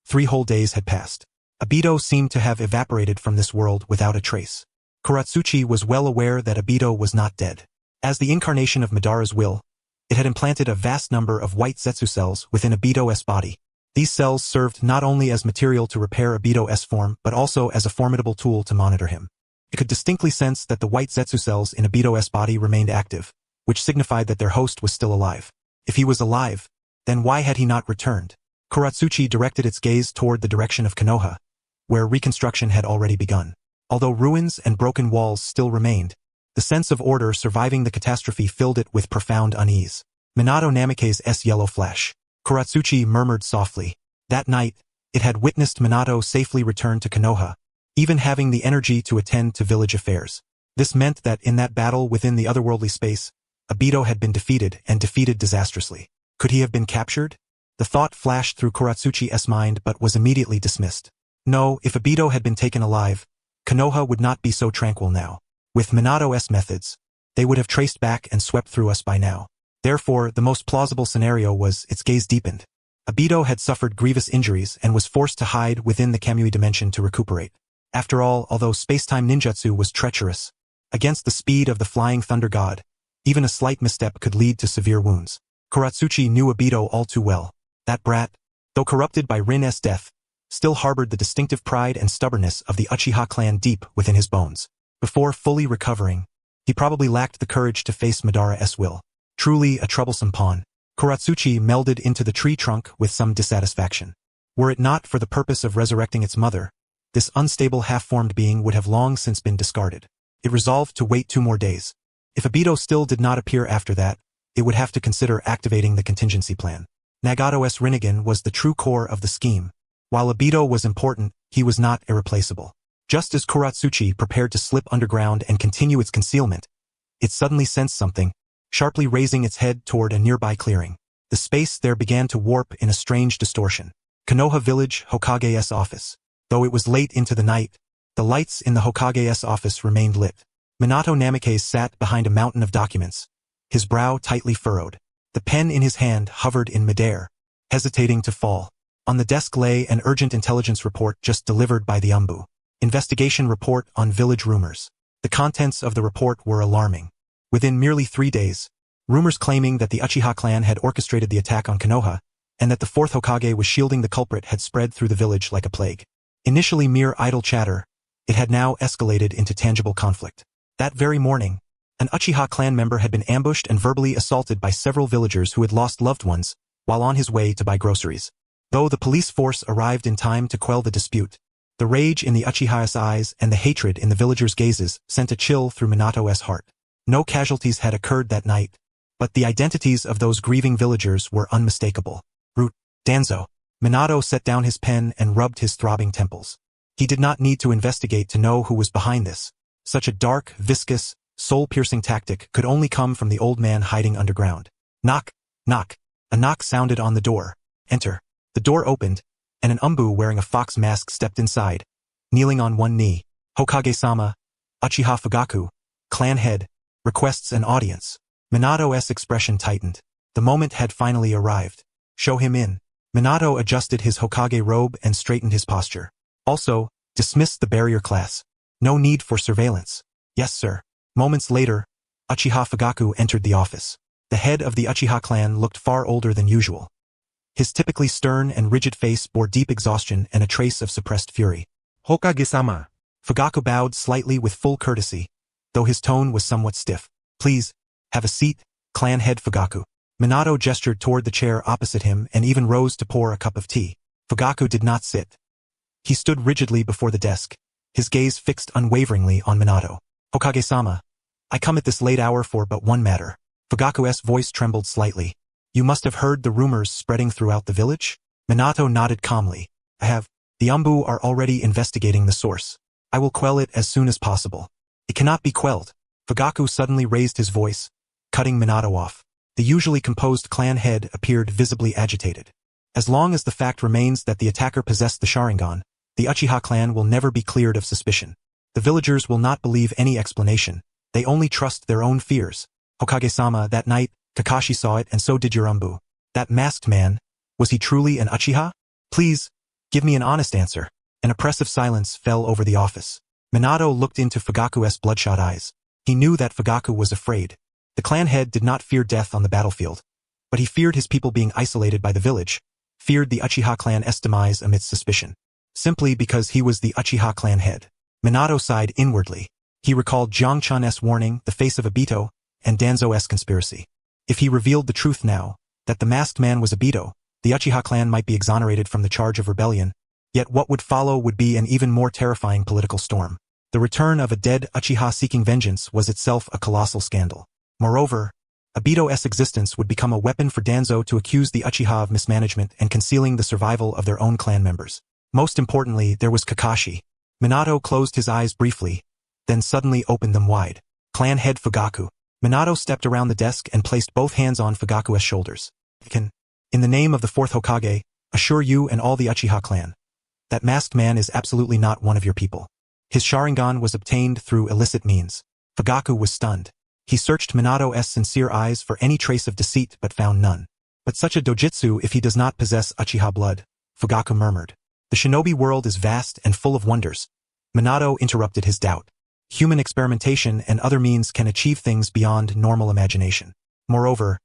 3 whole days had passed. Obito seemed to have evaporated from this world without a trace. Kuratsuchi was well aware that Obito was not dead. As the incarnation of Madara's will, it had implanted a vast number of white Zetsu cells within Obito's body. These cells served not only as material to repair Obito's form but also as a formidable tool to monitor him. It could distinctly sense that the white Zetsu cells in Obito's body remained active, which signified that their host was still alive. If he was alive, then why had he not returned? Kuratsuchi directed its gaze toward the direction of Konoha, where reconstruction had already begun. Although ruins and broken walls still remained, the sense of order surviving the catastrophe filled it with profound unease. Minato Namikaze's yellow flash. Kuratsuchi murmured softly. That night, it had witnessed Minato safely return to Konoha, even having the energy to attend to village affairs. This meant that in that battle within the otherworldly space, Obito had been defeated and defeated disastrously. Could he have been captured? The thought flashed through Kuratsuchi's mind but was immediately dismissed. No, if Obito had been taken alive, Konoha would not be so tranquil now. With Minato's methods, they would have traced back and swept through us by now. Therefore, the most plausible scenario was its gaze deepened. Obito had suffered grievous injuries and was forced to hide within the Kamui dimension to recuperate. After all, although space-time ninjutsu was treacherous, against the speed of the flying thunder god, even a slight misstep could lead to severe wounds. Kuratsuchi knew Obito all too well. That brat, though corrupted by Rin's death, still harbored the distinctive pride and stubbornness of the Uchiha clan deep within his bones. Before fully recovering, he probably lacked the courage to face Madara's will. Truly a troublesome pawn. Kuratsuchi melded into the tree trunk with some dissatisfaction. Were it not for the purpose of resurrecting its mother, this unstable half-formed being would have long since been discarded. It resolved to wait 2 more days. If Obito still did not appear after that, it would have to consider activating the contingency plan. Nagato's Rinnegan was the true core of the scheme. While Obito was important, he was not irreplaceable. Just as Kuratsuchi prepared to slip underground and continue its concealment, it suddenly sensed something, sharply raising its head toward a nearby clearing. The space there began to warp in a strange distortion. Konoha Village, Hokage's office. Though it was late into the night, the lights in the Hokage's office remained lit. Minato Namikaze sat behind a mountain of documents, his brow tightly furrowed. The pen in his hand hovered in midair, hesitating to fall. On the desk lay an urgent intelligence report just delivered by the Umbu. Investigation report on village rumors. The contents of the report were alarming. Within merely 3 days, rumors claiming that the Uchiha clan had orchestrated the attack on Konoha, and that the fourth Hokage was shielding the culprit had spread through the village like a plague. Initially mere idle chatter, it had now escalated into tangible conflict. That very morning, an Uchiha clan member had been ambushed and verbally assaulted by several villagers who had lost loved ones while on his way to buy groceries. Though the police force arrived in time to quell the dispute, the rage in the Uchiha's eyes and the hatred in the villagers' gazes sent a chill through Minato's heart. No casualties had occurred that night, but the identities of those grieving villagers were unmistakable. Danzo. Minato set down his pen and rubbed his throbbing temples. He did not need to investigate to know who was behind this. Such a dark, viscous, soul-piercing tactic could only come from the old man hiding underground. Knock, knock. A knock sounded on the door. Enter. The door opened, and an Umbu wearing a fox mask stepped inside, kneeling on one knee. Hokage-sama, Uchiha Fugaku, clan head, requests an audience. Minato's expression tightened. The moment had finally arrived. Show him in. Minato adjusted his Hokage robe and straightened his posture. Also, dismissed the barrier class. No need for surveillance. Yes, sir. Moments later, Uchiha Fugaku entered the office. The head of the Uchiha clan looked far older than usual. His typically stern and rigid face bore deep exhaustion and a trace of suppressed fury. Hokage-sama. Fugaku bowed slightly with full courtesy, though his tone was somewhat stiff. Please, have a seat, clan head Fugaku. Minato gestured toward the chair opposite him and even rose to pour a cup of tea. Fugaku did not sit. He stood rigidly before the desk, his gaze fixed unwaveringly on Minato. Hokage-sama, I come at this late hour for but one matter. Fugaku's voice trembled slightly. You must have heard the rumors spreading throughout the village? Minato nodded calmly. I have. The Umbu are already investigating the source. I will quell it as soon as possible. It cannot be quelled. Fugaku suddenly raised his voice, cutting Minato off. The usually composed clan head appeared visibly agitated. As long as the fact remains that the attacker possessed the Sharingan, the Uchiha clan will never be cleared of suspicion. The villagers will not believe any explanation. They only trust their own fears. Hokage-sama, that night, Kakashi saw it and so did your Umbu. That masked man, was he truly an Uchiha? Please, give me an honest answer. An oppressive silence fell over the office. Minato looked into Fugaku's bloodshot eyes. He knew that Fugaku was afraid. The clan head did not fear death on the battlefield, but he feared his people being isolated by the village, feared the Uchiha clan's demise amidst suspicion. Simply because he was the Uchiha clan head. Minato sighed inwardly. He recalled Jiang Chun's warning, the face of Obito, and Danzo's conspiracy. If he revealed the truth now, that the masked man was Obito, the Uchiha clan might be exonerated from the charge of rebellion, yet what would follow would be an even more terrifying political storm. The return of a dead Uchiha seeking vengeance was itself a colossal scandal. Moreover, Obito's existence would become a weapon for Danzo to accuse the Uchiha of mismanagement and concealing the survival of their own clan members. Most importantly, there was Kakashi. Minato closed his eyes briefly, then suddenly opened them wide. Clan head Fugaku. Minato stepped around the desk and placed both hands on Fugaku's shoulders. I can, in the name of the fourth Hokage, assure you and all the Uchiha clan, that masked man is absolutely not one of your people. His Sharingan was obtained through illicit means. Fugaku was stunned. He searched Minato's sincere eyes for any trace of deceit but found none. But such a dojutsu if he does not possess Uchiha blood, Fugaku murmured. The shinobi world is vast and full of wonders. Minato interrupted his doubt. Human experimentation and other means can achieve things beyond normal imagination. Moreover,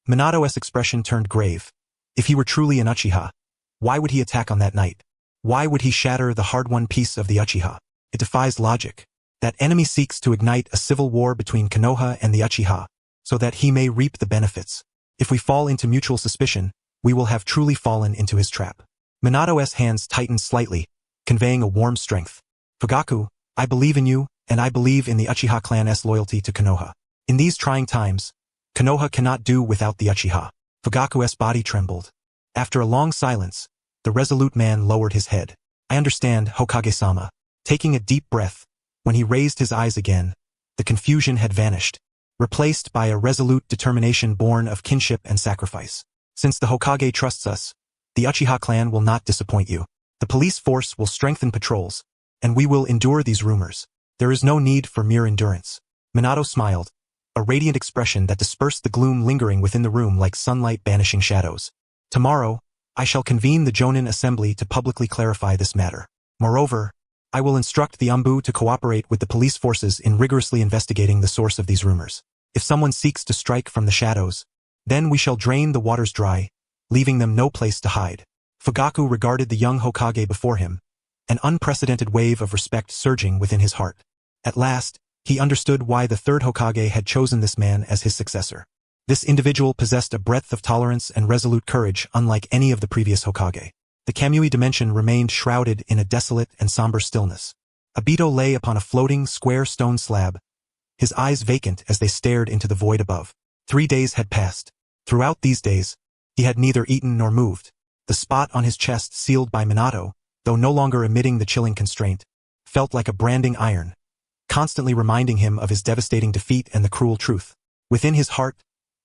Minato's expression turned grave. If he were truly an Uchiha, why would he attack on that night? Why would he shatter the hard-won peace of the Uchiha? It defies logic. That enemy seeks to ignite a civil war between Konoha and the Uchiha, so that he may reap the benefits. If we fall into mutual suspicion, we will have truly fallen into his trap. Minato's hands tightened slightly, conveying a warm strength. Fugaku, I believe in you, and I believe in the Uchiha clan's loyalty to Konoha. In these trying times, Konoha cannot do without the Uchiha. Fugaku's body trembled. After a long silence, the resolute man lowered his head. I understand, Hokage-sama. Taking a deep breath, when he raised his eyes again, the confusion had vanished, replaced by a resolute determination born of kinship and sacrifice. Since the Hokage trusts us, the Uchiha clan will not disappoint you. The police force will strengthen patrols, and we will endure these rumors. There is no need for mere endurance. Minato smiled, a radiant expression that dispersed the gloom lingering within the room like sunlight banishing shadows. Tomorrow, I shall convene the Jonin assembly to publicly clarify this matter. Moreover, I will instruct the Umbu to cooperate with the police forces in rigorously investigating the source of these rumors. If someone seeks to strike from the shadows, then we shall drain the waters dry, leaving them no place to hide. Fugaku regarded the young Hokage before him, an unprecedented wave of respect surging within his heart. At last, he understood why the third Hokage had chosen this man as his successor. This individual possessed a breadth of tolerance and resolute courage unlike any of the previous Hokage. The Kamui dimension remained shrouded in a desolate and somber stillness. Obito lay upon a floating, square stone slab, his eyes vacant as they stared into the void above. 3 days had passed. Throughout these days, he had neither eaten nor moved. The spot on his chest sealed by Minato, though no longer emitting the chilling constraint, felt like a branding iron, constantly reminding him of his devastating defeat and the cruel truth. Within his heart,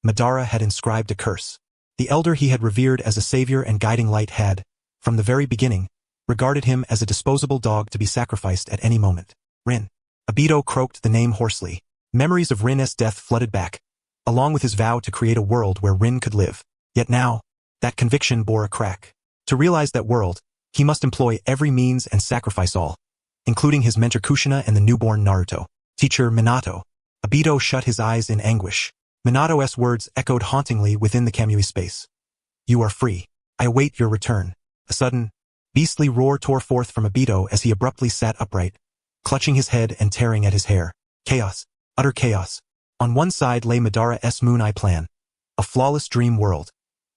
Madara had inscribed a curse. The elder he had revered as a savior and guiding light had, from the very beginning, regarded him as a disposable dog to be sacrificed at any moment. Rin. Obito croaked the name hoarsely. Memories of Rin's death flooded back, along with his vow to create a world where Rin could live. Yet now, that conviction bore a crack. To realize that world, he must employ every means and sacrifice all, including his mentor Kushina and the newborn Naruto. Teacher Minato. Obito shut his eyes in anguish. Minato's words echoed hauntingly within the Kamui space. You are free. I await your return. A sudden, beastly roar tore forth from Obito as he abruptly sat upright, clutching his head and tearing at his hair. Chaos. Utter chaos. On one side lay Madara's Moon Eye plan, a flawless dream world.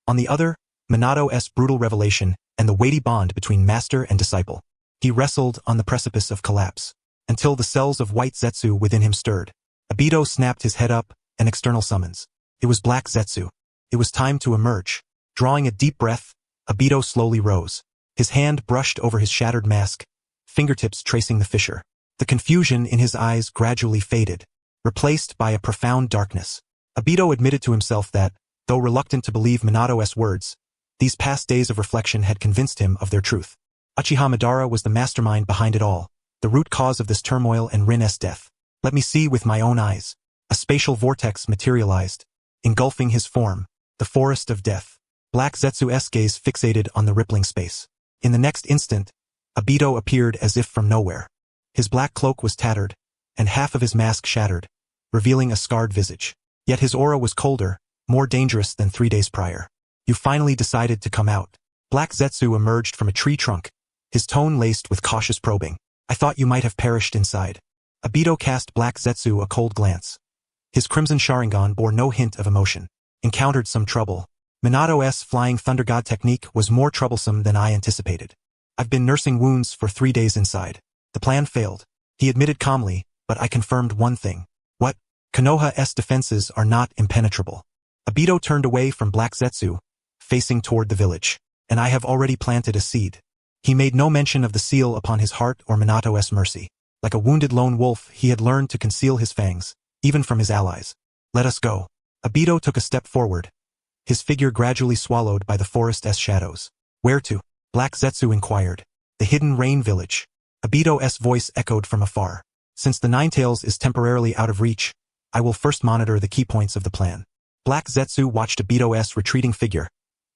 On the other, Minato's brutal revelation and the weighty bond between master and disciple. He wrestled on the precipice of collapse, until the cells of White Zetsu within him stirred. Obito snapped his head up, an external summons. It was Black Zetsu. It was time to emerge. Drawing a deep breath, Obito slowly rose. His hand brushed over his shattered mask, fingertips tracing the fissure. The confusion in his eyes gradually faded, replaced by a profound darkness. Obito admitted to himself that, though reluctant to believe Minato's words, these past days of reflection had convinced him of their truth. Uchiha Madara was the mastermind behind it all, the root cause of this turmoil and Rin's death. Let me see with my own eyes. A spatial vortex materialized, engulfing his form, the forest of death. Black Zetsu's gaze fixated on the rippling space. In the next instant, Obito appeared as if from nowhere. His black cloak was tattered, and half of his mask shattered, revealing a scarred visage. Yet his aura was colder, more dangerous than 3 days prior. You finally decided to come out. Black Zetsu emerged from a tree trunk, his tone laced with cautious probing. I thought you might have perished inside. Obito cast Black Zetsu a cold glance. His crimson Sharingan bore no hint of emotion. Encountered some trouble. Minato's flying thunder god technique was more troublesome than I anticipated. I've been nursing wounds for 3 days inside. The plan failed. He admitted calmly, but I confirmed one thing. What? Konoha's defenses are not impenetrable. Obito turned away from Black Zetsu, facing toward the village. And I have already planted a seed. He made no mention of the seal upon his heart or Minato's mercy. Like a wounded lone wolf, he had learned to conceal his fangs, even from his allies. Let us go. Obito took a step forward, his figure gradually swallowed by the forest's shadows. Where to? Black Zetsu inquired. The hidden rain village. Obito's voice echoed from afar. Since the Ninetales is temporarily out of reach, I will first monitor the key points of the plan. Black Zetsu watched Obito's retreating figure,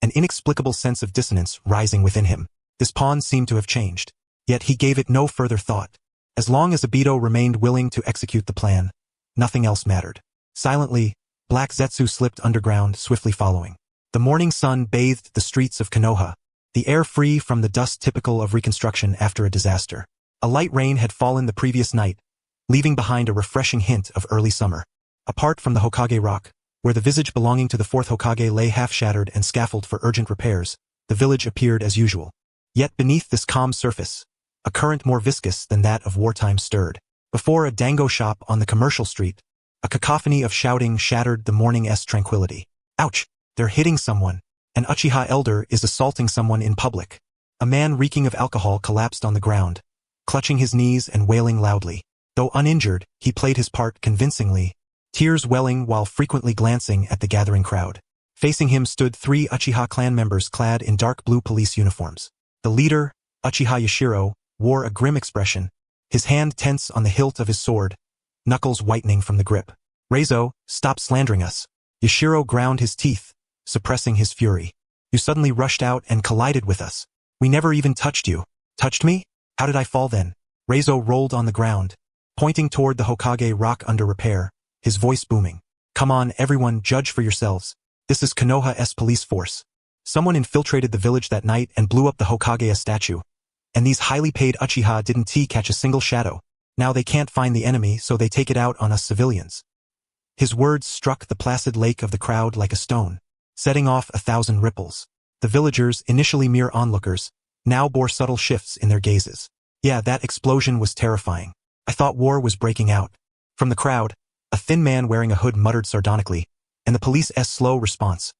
an inexplicable sense of dissonance rising within him. This pawn seemed to have changed. Yet he gave it no further thought. As long as Obito remained willing to execute the plan, nothing else mattered. Silently, Black Zetsu slipped underground, swiftly following. The morning sun bathed the streets of Konoha, the air free from the dust typical of reconstruction after a disaster. A light rain had fallen the previous night, leaving behind a refreshing hint of early summer. Apart from the Hokage rock, where the visage belonging to the fourth Hokage lay half-shattered and scaffolded for urgent repairs, the village appeared as usual. Yet beneath this calm surface, a current more viscous than that of wartime stirred. Before a dango shop on the commercial street, a cacophony of shouting shattered the morning's tranquility. Ouch! They're hitting someone. An Uchiha elder is assaulting someone in public. A man reeking of alcohol collapsed on the ground, clutching his knees and wailing loudly. Though uninjured, he played his part convincingly, tears welling while frequently glancing at the gathering crowd. Facing him stood 3 Uchiha clan members clad in dark blue police uniforms. The leader, Uchiha Yashiro, wore a grim expression, his hand tense on the hilt of his sword, knuckles whitening from the grip. "Reizo, stop slandering us." Yashiro ground his teeth, suppressing his fury. "You suddenly rushed out and collided with us. We never even touched you." "Touched me? How did I fall then?" Reizo rolled on the ground, pointing toward the Hokage rock under repair, his voice booming. "Come on, everyone, judge for yourselves. This is Konoha's police force. Someone infiltrated the village that night and blew up the Hokage's statue. And these highly paid Uchiha didn't catch a single shadow. Now they can't find the enemy, so they take it out on us civilians." His words struck the placid lake of the crowd like a stone, setting off 1,000 ripples. The villagers, initially mere onlookers, now bore subtle shifts in their gazes. "Yeah, that explosion was terrifying. I thought war was breaking out." From the crowd, a thin man wearing a hood muttered sardonically, and the police's slow response.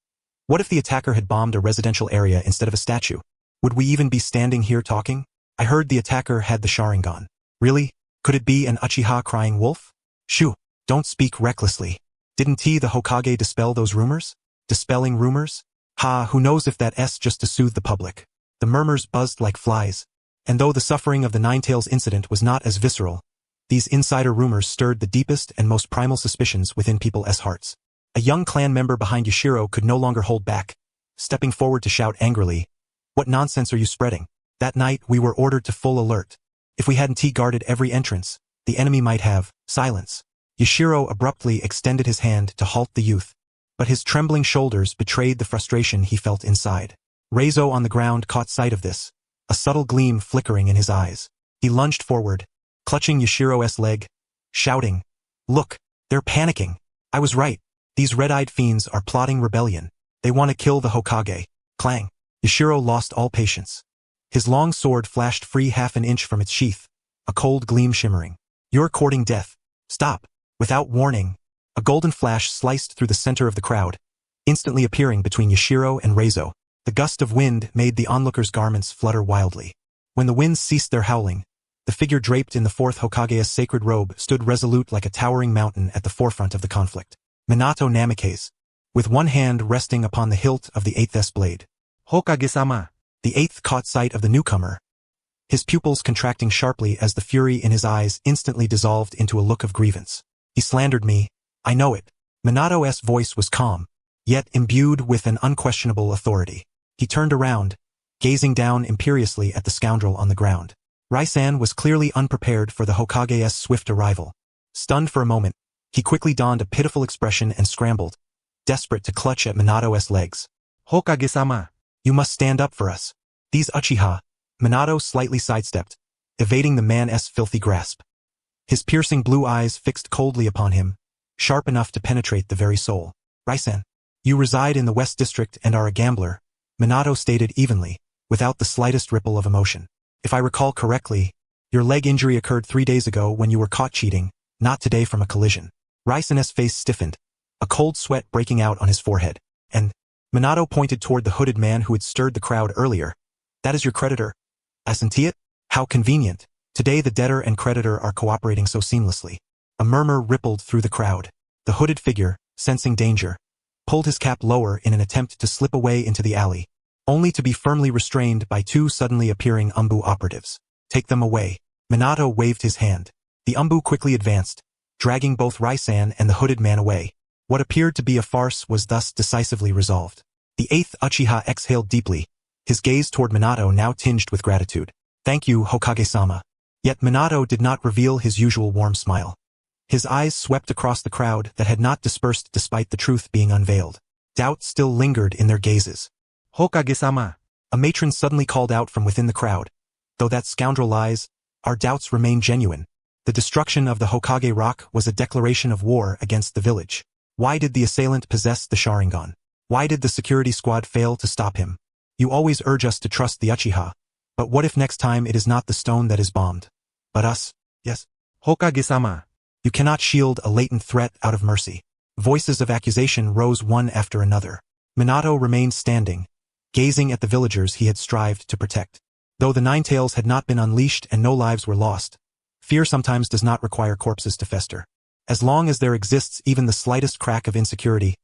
"What if the attacker had bombed a residential area instead of a statue? Would we even be standing here talking? I heard the attacker had the Sharingan." "Really? Could it be an Uchiha crying wolf?" "Shoo, don't speak recklessly. Didn't the Hokage dispel those rumors?" "Dispelling rumors? Ha, who knows if that's just to soothe the public." The murmurs buzzed like flies, and though the suffering of the Ninetales incident was not as visceral, these insider rumors stirred the deepest and most primal suspicions within people's hearts. A young clan member behind Yashiro could no longer hold back, stepping forward to shout angrily, "What nonsense are you spreading? That night we were ordered to full alert. If we hadn't guarded every entrance, the enemy might have." "Silence." Yashiro abruptly extended his hand to halt the youth, but his trembling shoulders betrayed the frustration he felt inside. Reizo on the ground caught sight of this, a subtle gleam flickering in his eyes. He lunged forward, clutching Yashiro's leg, shouting, "Look, they're panicking. I was right. These red-eyed fiends are plotting rebellion. They want to kill the Hokage." Clang. Yashiro lost all patience. His long sword flashed free half an inch from its sheath, a cold gleam shimmering. "You're courting death. Stop." Without warning, a golden flash sliced through the center of the crowd, instantly appearing between Yashiro and Reizo. The gust of wind made the onlookers' garments flutter wildly. When the winds ceased their howling, the figure draped in the 4th Hokage's sacred robe stood resolute like a towering mountain at the forefront of the conflict. Minato Namikaze, with one hand resting upon the hilt of the 8th's blade. Hokage-sama. The 8th caught sight of the newcomer, his pupils contracting sharply as the fury in his eyes instantly dissolved into a look of grievance. "He slandered me. I know it." Minato's voice was calm, yet imbued with an unquestionable authority. He turned around, gazing down imperiously at the scoundrel on the ground. Raisan was clearly unprepared for the Hokage's swift arrival. Stunned for a moment, he quickly donned a pitiful expression and scrambled, desperate to clutch at Minato's legs. "Hokage-sama. You must stand up for us. These Uchiha." Minato slightly sidestepped, evading the man's filthy grasp. His piercing blue eyes fixed coldly upon him, sharp enough to penetrate the very soul. "Raisan, you reside in the West District and are a gambler," Minato stated evenly, without the slightest ripple of emotion. "If I recall correctly, your leg injury occurred 3 days ago when you were caught cheating, not today from a collision." Raisan's face stiffened, a cold sweat breaking out on his forehead. "And," Minato pointed toward the hooded man who had stirred the crowd earlier, "that is your creditor. Isn't it? How convenient. Today the debtor and creditor are cooperating so seamlessly." A murmur rippled through the crowd. The hooded figure, sensing danger, pulled his cap lower in an attempt to slip away into the alley, only to be firmly restrained by 2 suddenly appearing Umbu operatives. "Take them away." Minato waved his hand. The Umbu quickly advanced, dragging both Raisan and the hooded man away. What appeared to be a farce was thus decisively resolved. The 8th Uchiha exhaled deeply, his gaze toward Minato now tinged with gratitude. "Thank you, Hokage-sama." Yet Minato did not reveal his usual warm smile. His eyes swept across the crowd that had not dispersed despite the truth being unveiled. Doubt still lingered in their gazes. "Hokage-sama." A matron suddenly called out from within the crowd. "Though that scoundrel lies, our doubts remain genuine. The destruction of the Hokage rock was a declaration of war against the village. Why did the assailant possess the Sharingan? Why did the security squad fail to stop him? You always urge us to trust the Uchiha, but what if next time it is not the stone that is bombed, but us?" "Yes." "Hokage-sama." "You cannot shield a latent threat out of mercy." Voices of accusation rose one after another. Minato remained standing, gazing at the villagers he had strived to protect. Though the Nine Tails had not been unleashed and no lives were lost, fear sometimes does not require corpses to fester. As long as there exists even the slightest crack of insecurity,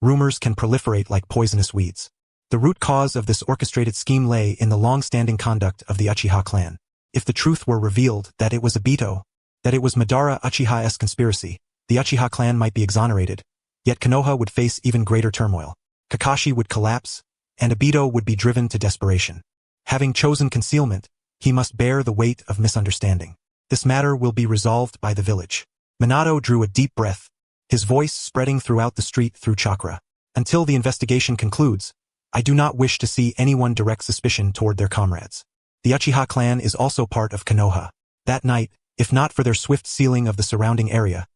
rumors can proliferate like poisonous weeds. The root cause of this orchestrated scheme lay in the long-standing conduct of the Uchiha clan. If the truth were revealed that it was Obito, that it was Madara Uchiha's conspiracy, the Uchiha clan might be exonerated, yet Konoha would face even greater turmoil. Kakashi would collapse, and Obito would be driven to desperation. Having chosen concealment, he must bear the weight of misunderstanding. This matter will be resolved by the village. Minato drew a deep breath, his voice spreading throughout the street through chakra. Until the investigation concludes, I do not wish to see anyone direct suspicion toward their comrades. The Uchiha clan is also part of Konoha. That night, if not for their swift sealing of the surrounding area,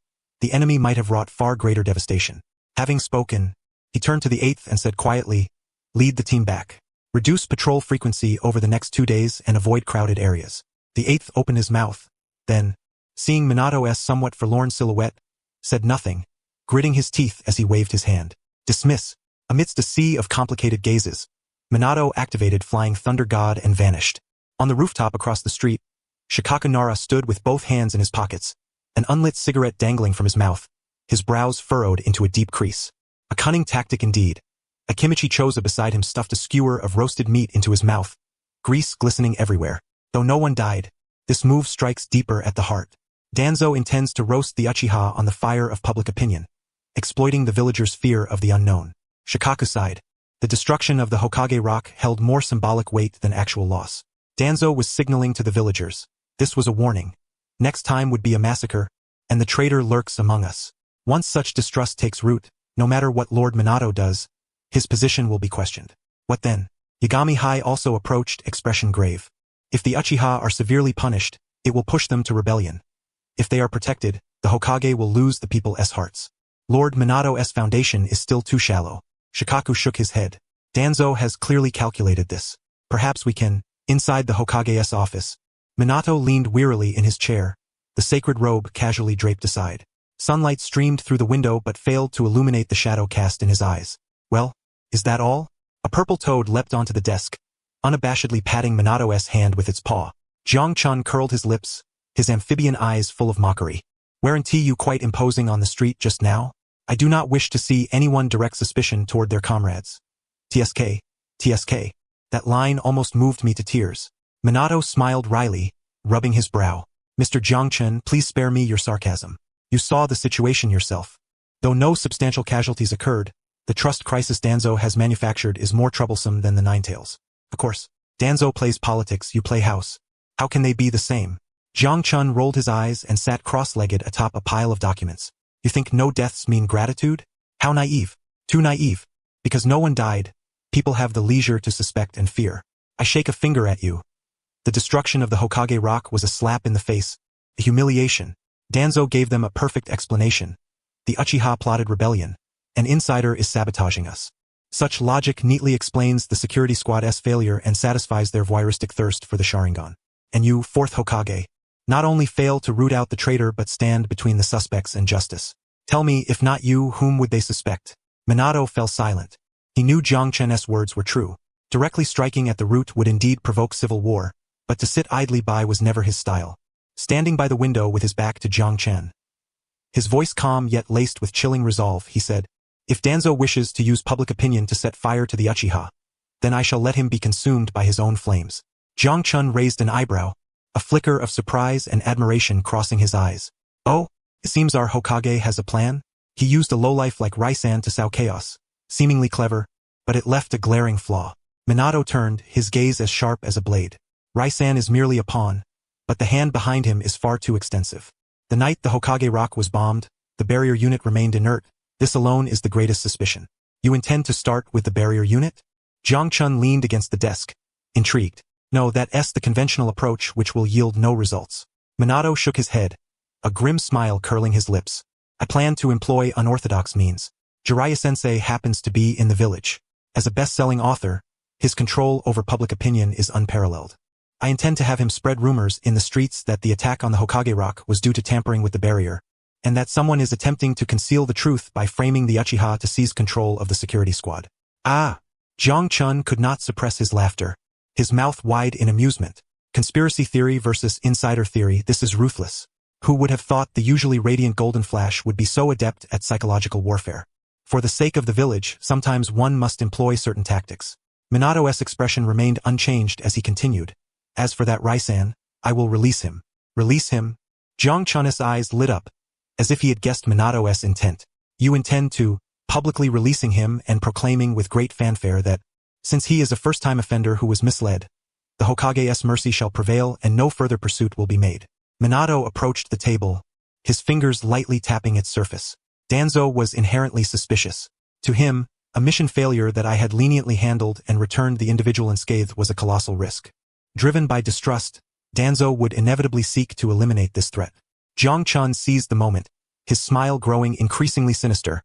the enemy might have wrought far greater devastation. Having spoken, he turned to the 8th and said quietly, lead the team back. Reduce patrol frequency over the next 2 days and avoid crowded areas. The 8th opened his mouth, then, seeing Minato's somewhat forlorn silhouette, said nothing, gritting his teeth as he waved his hand. Dismiss. Amidst a sea of complicated gazes, Minato activated Flying Thunder God and vanished. On the rooftop across the street, Shikaku Nara stood with both hands in his pockets, an unlit cigarette dangling from his mouth, his brows furrowed into a deep crease. A cunning tactic indeed. Akimichi Choza beside him stuffed a skewer of roasted meat into his mouth, grease glistening everywhere. Though no one died, this move strikes deeper at the heart. Danzo intends to roast the Uchiha on the fire of public opinion, exploiting the villagers' fear of the unknown. Shikaku sighed. The destruction of the Hokage rock held more symbolic weight than actual loss. Danzo was signaling to the villagers. This was a warning. Next time would be a massacre, and the traitor lurks among us. Once such distrust takes root, no matter what Lord Minato does, his position will be questioned. What then? Yagami High also approached, expression grave. If the Uchiha are severely punished, it will push them to rebellion. If they are protected, the Hokage will lose the people's hearts. Lord Minato's foundation is still too shallow. Shikaku shook his head. Danzo has clearly calculated this. Perhaps we can. Inside the Hokage's office, Minato leaned wearily in his chair, the sacred robe casually draped aside. Sunlight streamed through the window but failed to illuminate the shadow cast in his eyes. Well, is that all? A purple toad leapt onto the desk, unabashedly patting Minato's hand with its paw. Jiang Chun curled his lips, his amphibian eyes full of mockery. Weren't you quite imposing on the street just now? I do not wish to see anyone direct suspicion toward their comrades. TSK, TSK. That line almost moved me to tears. Minato smiled wryly, rubbing his brow. Mr. Jiangchen, please spare me your sarcasm. You saw the situation yourself. Though no substantial casualties occurred, the trust crisis Danzo has manufactured is more troublesome than the Nine Tails. Of course, Danzo plays politics, you play house. How can they be the same? Jiang Chun rolled his eyes and sat cross-legged atop a pile of documents. You think no deaths mean gratitude? How naive. Too naive. Because no one died, people have the leisure to suspect and fear. I shake a finger at you. The destruction of the Hokage rock was a slap in the face, a humiliation. Danzo gave them a perfect explanation. The Uchiha plotted rebellion. An insider is sabotaging us. Such logic neatly explains the security squad's failure and satisfies their voyeuristic thirst for the Sharingan. And you, fourth Hokage, not only fail to root out the traitor but stand between the suspects and justice. Tell me, if not you, whom would they suspect? Minato fell silent. He knew Jiang Chen's words were true. Directly striking at the root would indeed provoke civil war, but to sit idly by was never his style. Standing by the window with his back to Jiang Chen, his voice calm yet laced with chilling resolve, he said, if Danzo wishes to use public opinion to set fire to the Uchiha, then I shall let him be consumed by his own flames. Jiang Chun raised an eyebrow, a flicker of surprise and admiration crossing his eyes. Oh, it seems our Hokage has a plan? He used a lowlife like Raisan to sow chaos, seemingly clever, but it left a glaring flaw. Minato turned, his gaze as sharp as a blade. Raisan is merely a pawn, but the hand behind him is far too extensive. The night the Hokage rock was bombed, the barrier unit remained inert. This alone is the greatest suspicion. You intend to start with the barrier unit? Jiang Chun leaned against the desk, intrigued. No, that's the conventional approach which will yield no results. Minato shook his head, a grim smile curling his lips. I plan to employ unorthodox means. Jiraiya-sensei happens to be in the village. As a best-selling author, his control over public opinion is unparalleled. I intend to have him spread rumors in the streets that the attack on the Hokage rock was due to tampering with the barrier, and that someone is attempting to conceal the truth by framing the Uchiha to seize control of the security squad. Ah! Jiang Chun could not suppress his laughter, his mouth wide in amusement. Conspiracy theory versus insider theory, this is ruthless. Who would have thought the usually radiant Golden Flash would be so adept at psychological warfare? For the sake of the village, sometimes one must employ certain tactics. Minato's expression remained unchanged as he continued. As for that Raisan, I will release him. Release him? Jiang Chun's eyes lit up, as if he had guessed Minato's intent. You intend to, publicly releasing him and proclaiming with great fanfare that, since he is a first-time offender who was misled, the Hokage's mercy shall prevail and no further pursuit will be made. Minato approached the table, his fingers lightly tapping its surface. Danzo was inherently suspicious. To him, a mission failure that I had leniently handled and returned the individual unscathed was a colossal risk. Driven by distrust, Danzo would inevitably seek to eliminate this threat. Jiang Chun seized the moment, his smile growing increasingly sinister,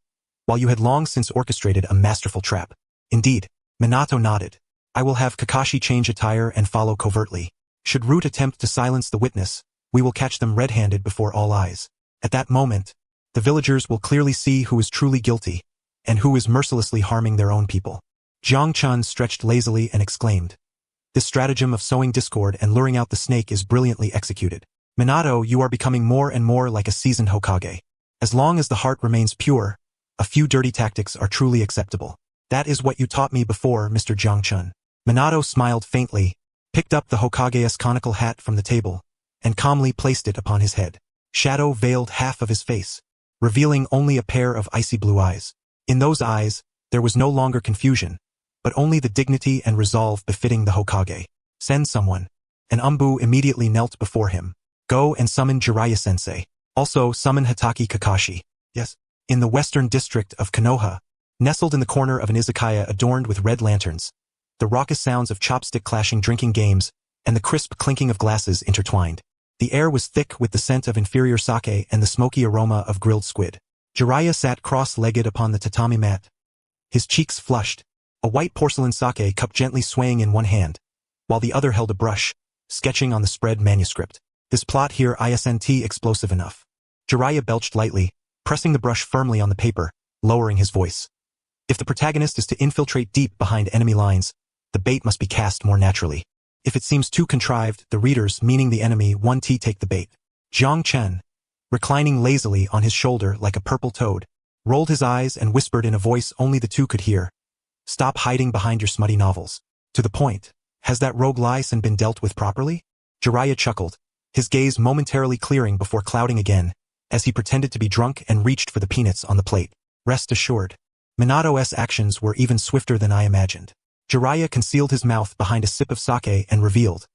while you had long since orchestrated a masterful trap. Indeed, Minato nodded. I will have Kakashi change attire and follow covertly. Should Root attempt to silence the witness, we will catch them red-handed before all eyes. At that moment, the villagers will clearly see who is truly guilty, and who is mercilessly harming their own people. Jiang Chun stretched lazily and exclaimed. This stratagem of sowing discord and luring out the snake is brilliantly executed. Minato, you are becoming more and more like a seasoned Hokage. As long as the heart remains pure, a few dirty tactics are truly acceptable. That is what you taught me before, Mr. Jiang Chun. Minato smiled faintly, picked up the Hokage's conical hat from the table, and calmly placed it upon his head. Shadow veiled half of his face, revealing only a pair of icy blue eyes. In those eyes, there was no longer confusion, but only the dignity and resolve befitting the Hokage. Send someone. And Umbu immediately knelt before him. Go and summon Jiraiya-sensei. Also summon Hitaki Kakashi. Yes. In the western district of Konoha, nestled in the corner of an izakaya adorned with red lanterns, the raucous sounds of chopstick clashing drinking games and the crisp clinking of glasses intertwined. The air was thick with the scent of inferior sake and the smoky aroma of grilled squid. Jiraiya sat cross-legged upon the tatami mat, his cheeks flushed, a white porcelain sake cup gently swaying in one hand, while the other held a brush, sketching on the spread manuscript. This plot here isn't explosive enough. Jiraiya belched lightly, pressing the brush firmly on the paper, lowering his voice. If the protagonist is to infiltrate deep behind enemy lines, the bait must be cast more naturally. If it seems too contrived, the readers, meaning the enemy, take the bait. Jiang Chen, reclining lazily on his shoulder like a purple toad, rolled his eyes and whispered in a voice only the two could hear. Stop hiding behind your smutty novels. To the point. Has that rogue license been dealt with properly? Jiraiya chuckled, his gaze momentarily clearing before clouding again, as he pretended to be drunk and reached for the peanuts on the plate. Rest assured. Minato's actions were even swifter than I imagined. Jiraiya concealed his mouth behind a sip of sake and revealed.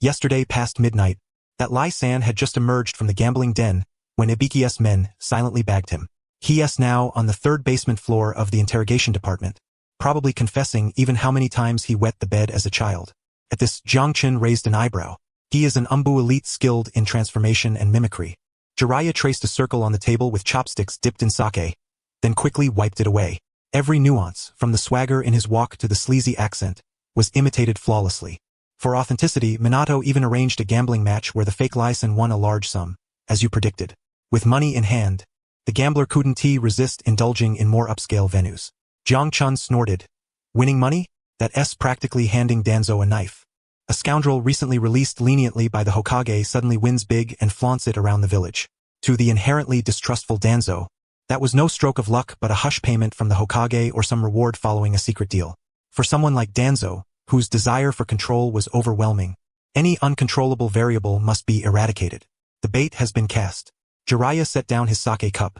Yesterday past midnight, that Lai-san had just emerged from the gambling den when Ibiki's men silently bagged him. He is now on the third basement floor of the interrogation department, probably confessing even how many times he wet the bed as a child. At this, Jiang Chen raised an eyebrow. He is an Umbu elite skilled in transformation and mimicry. Jiraiya traced a circle on the table with chopsticks dipped in sake, then quickly wiped it away. Every nuance, from the swagger in his walk to the sleazy accent, was imitated flawlessly. For authenticity, Minato even arranged a gambling match where the fake Lai-san won a large sum, as you predicted. With money in hand, the gambler couldn't resist indulging in more upscale venues. Jiang Chun snorted. Winning money? That's practically handing Danzo a knife. A scoundrel recently released leniently by the Hokage suddenly wins big and flaunts it around the village. To the inherently distrustful Danzo, that was no stroke of luck but a hush payment from the Hokage or some reward following a secret deal. For someone like Danzo, whose desire for control was overwhelming, any uncontrollable variable must be eradicated. The bait has been cast. Jiraiya set down his sake cup,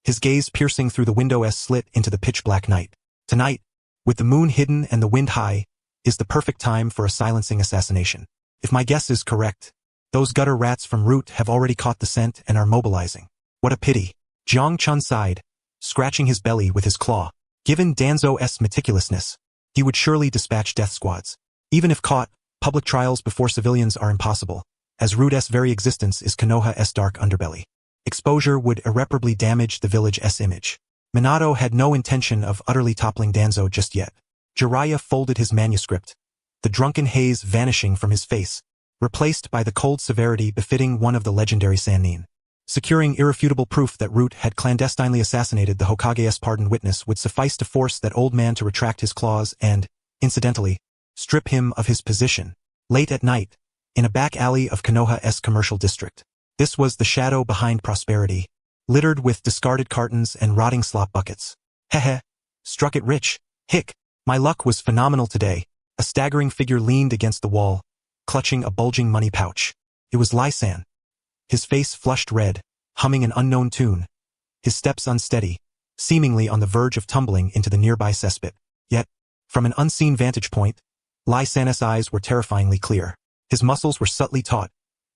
his gaze piercing through the window's slit into the pitch-black night. Tonight, with the moon hidden and the wind high, is the perfect time for a silencing assassination. If my guess is correct, those gutter rats from Root have already caught the scent and are mobilizing. What a pity. Jiang Chun sighed, scratching his belly with his claw. Given Danzo's meticulousness, he would surely dispatch death squads. Even if caught, public trials before civilians are impossible, as Root's very existence is Konoha's dark underbelly. Exposure would irreparably damage the village's image. Minato had no intention of utterly toppling Danzo just yet. Jiraiya folded his manuscript, the drunken haze vanishing from his face, replaced by the cold severity befitting one of the legendary Sannin. Securing irrefutable proof that Root had clandestinely assassinated the Hokage's pardoned witness would suffice to force that old man to retract his claws and, incidentally, strip him of his position. Late at night, in a back alley of Konoha's commercial district. This was the shadow behind prosperity, littered with discarded cartons and rotting slop buckets. Hehe. Struck it rich. Hick. My luck was phenomenal today. A staggering figure leaned against the wall, clutching a bulging money pouch. It was Lai-san. His face flushed red, humming an unknown tune. His steps unsteady, seemingly on the verge of tumbling into the nearby cesspit. Yet, from an unseen vantage point, Lai-san's eyes were terrifyingly clear. His muscles were subtly taut,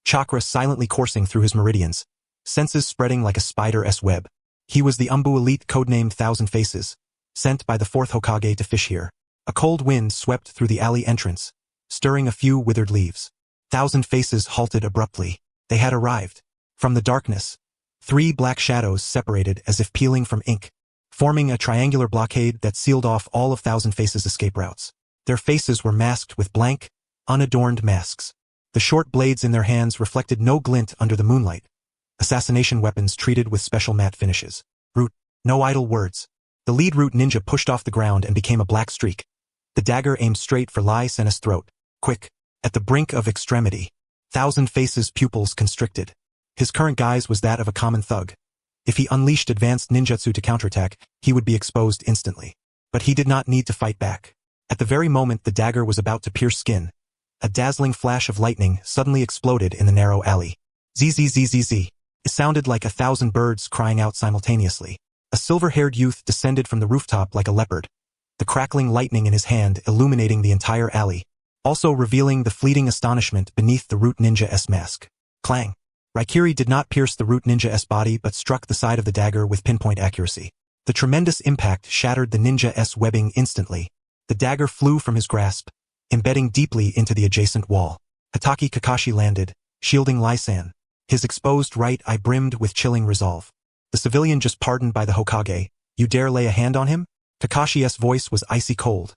chakra silently coursing through his meridians, senses spreading like a spider's web. He was the Umbu elite codenamed Thousand Faces, sent by the fourth Hokage to fish here. A cold wind swept through the alley entrance, stirring a few withered leaves. Thousand Faces halted abruptly. They had arrived. From the darkness, 3 black shadows separated as if peeling from ink, forming a triangular blockade that sealed off all of Thousand Faces' escape routes. Their faces were masked with blank, unadorned masks. The short blades in their hands reflected no glint under the moonlight. Assassination weapons treated with special matte finishes. Root. No idle words. The lead Root ninja pushed off the ground and became a black streak. The dagger aimed straight for Lai-san's throat. Quick. At the brink of extremity. Thousand Faces' pupils constricted. His current guise was that of a common thug. If he unleashed advanced ninjutsu to counterattack, he would be exposed instantly. But he did not need to fight back. At the very moment the dagger was about to pierce skin, a dazzling flash of lightning suddenly exploded in the narrow alley. Zzzzz. It sounded like 1,000 birds crying out simultaneously. A silver-haired youth descended from the rooftop like a leopard, the crackling lightning in his hand illuminating the entire alley, also revealing the fleeting astonishment beneath the Root Ninja's mask. Clang. Raikiri did not pierce the Root Ninja's body but struck the side of the dagger with pinpoint accuracy. The tremendous impact shattered the ninja's webbing instantly. The dagger flew from his grasp, embedding deeply into the adjacent wall. Hatake Kakashi landed, shielding Lai-san. His exposed right eye brimmed with chilling resolve. The civilian just pardoned by the Hokage, you dare lay a hand on him? Kakashi's voice was icy cold.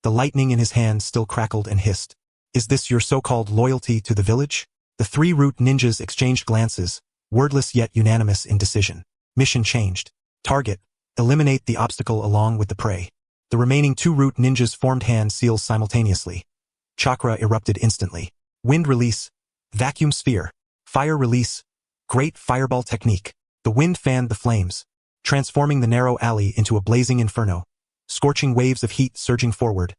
The lightning in his hand still crackled and hissed. Is this your so-called loyalty to the village? The 3 Root ninjas exchanged glances, wordless yet unanimous in decision. Mission changed. Target. Eliminate the obstacle along with the prey. The remaining 2 Root ninjas formed hand seals simultaneously. Chakra erupted instantly. Wind release. Vacuum sphere. Fire release. Great fireball technique. The wind fanned the flames, transforming the narrow alley into a blazing inferno, scorching waves of heat surging forward,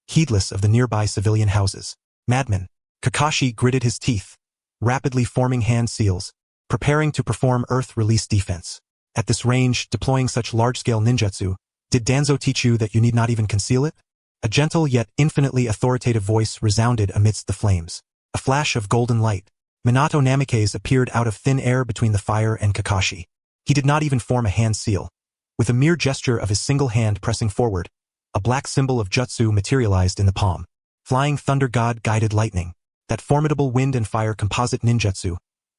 heedless of the nearby civilian houses. Madman. Kakashi gritted his teeth, rapidly forming hand seals, preparing to perform earth release defense. At this range, deploying such large-scale ninjutsu, did Danzo teach you that you need not even conceal it? A gentle yet infinitely authoritative voice resounded amidst the flames. A flash of golden light. Minato Namikaze appeared out of thin air between the fire and Kakashi. He did not even form a hand seal. With a mere gesture of his single hand pressing forward, a black symbol of jutsu materialized in the palm. Flying Thunder God guided lightning. That formidable wind and fire composite ninjutsu,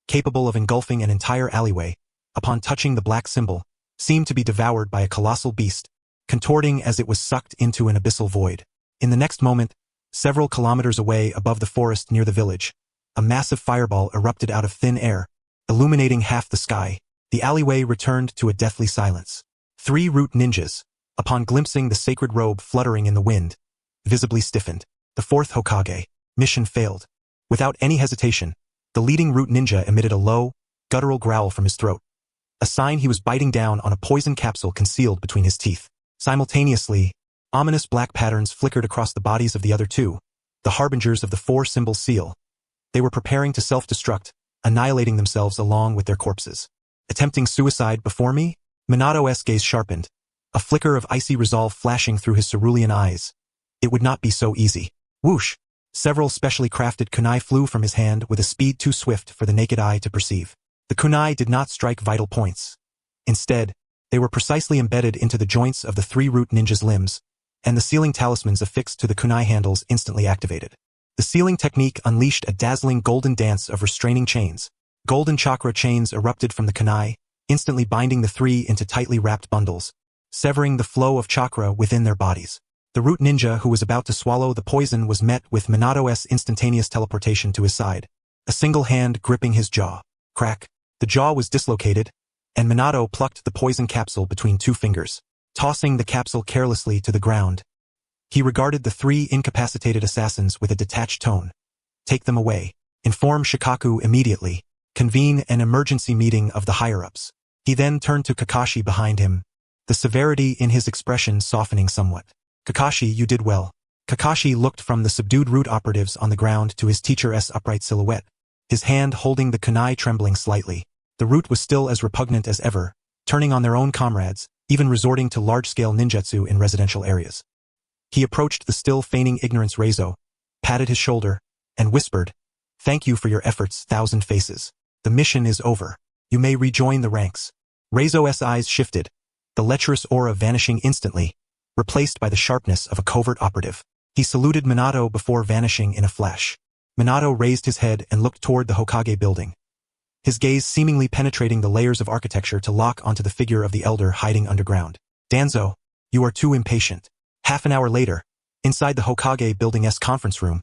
capable of engulfing an entire alleyway, upon touching the black symbol, seemed to be devoured by a colossal beast, contorting as it was sucked into an abyssal void. In the next moment, several kilometers away above the forest near the village, a massive fireball erupted out of thin air, illuminating half the sky. The alleyway returned to a deathly silence. 3 Root ninjas, upon glimpsing the sacred robe fluttering in the wind, visibly stiffened. The 4th Hokage. Mission failed. Without any hesitation, the leading Root ninja emitted a low, guttural growl from his throat, a sign he was biting down on a poison capsule concealed between his teeth. Simultaneously, ominous black patterns flickered across the bodies of the other 2, the harbingers of the 4-symbol seal. They were preparing to self-destruct, annihilating themselves along with their corpses. Attempting suicide before me? Minato's gaze sharpened, a flicker of icy resolve flashing through his cerulean eyes. It would not be so easy. Whoosh! Several specially crafted kunai flew from his hand with a speed too swift for the naked eye to perceive. The kunai did not strike vital points. Instead, they were precisely embedded into the joints of the 3 Root ninjas' limbs, and the sealing talismans affixed to the kunai handles instantly activated. The sealing technique unleashed a dazzling golden dance of restraining chains. Golden chakra chains erupted from the kunai, instantly binding the 3 into tightly wrapped bundles, severing the flow of chakra within their bodies. The Root ninja who was about to swallow the poison was met with Minato's instantaneous teleportation to his side, a single hand gripping his jaw. Crack. The jaw was dislocated, and Minato plucked the poison capsule between 2 fingers. Tossing the capsule carelessly to the ground, he regarded the 3 incapacitated assassins with a detached tone. Take them away. Inform Shikaku immediately. Convene an emergency meeting of the higher-ups. He then turned to Kakashi behind him, the severity in his expression softening somewhat. Kakashi, you did well. Kakashi looked from the subdued root operatives on the ground to his teacher's upright silhouette, his hand holding the kunai trembling slightly. The root was still as repugnant as ever, turning on their own comrades, even resorting to large-scale ninjutsu in residential areas. He approached the still feigning ignorance Reizo, patted his shoulder, and whispered, "Thank you for your efforts, Thousand Faces. The mission is over. You may rejoin the ranks." Reizo's eyes shifted, the lecherous aura vanishing instantly, replaced by the sharpness of a covert operative. He saluted Minato before vanishing in a flash. Minato raised his head and looked toward the Hokage building, his gaze seemingly penetrating the layers of architecture to lock onto the figure of the elder hiding underground. "Danzo, you are too impatient." Half an hour later, inside the Hokage building's conference room,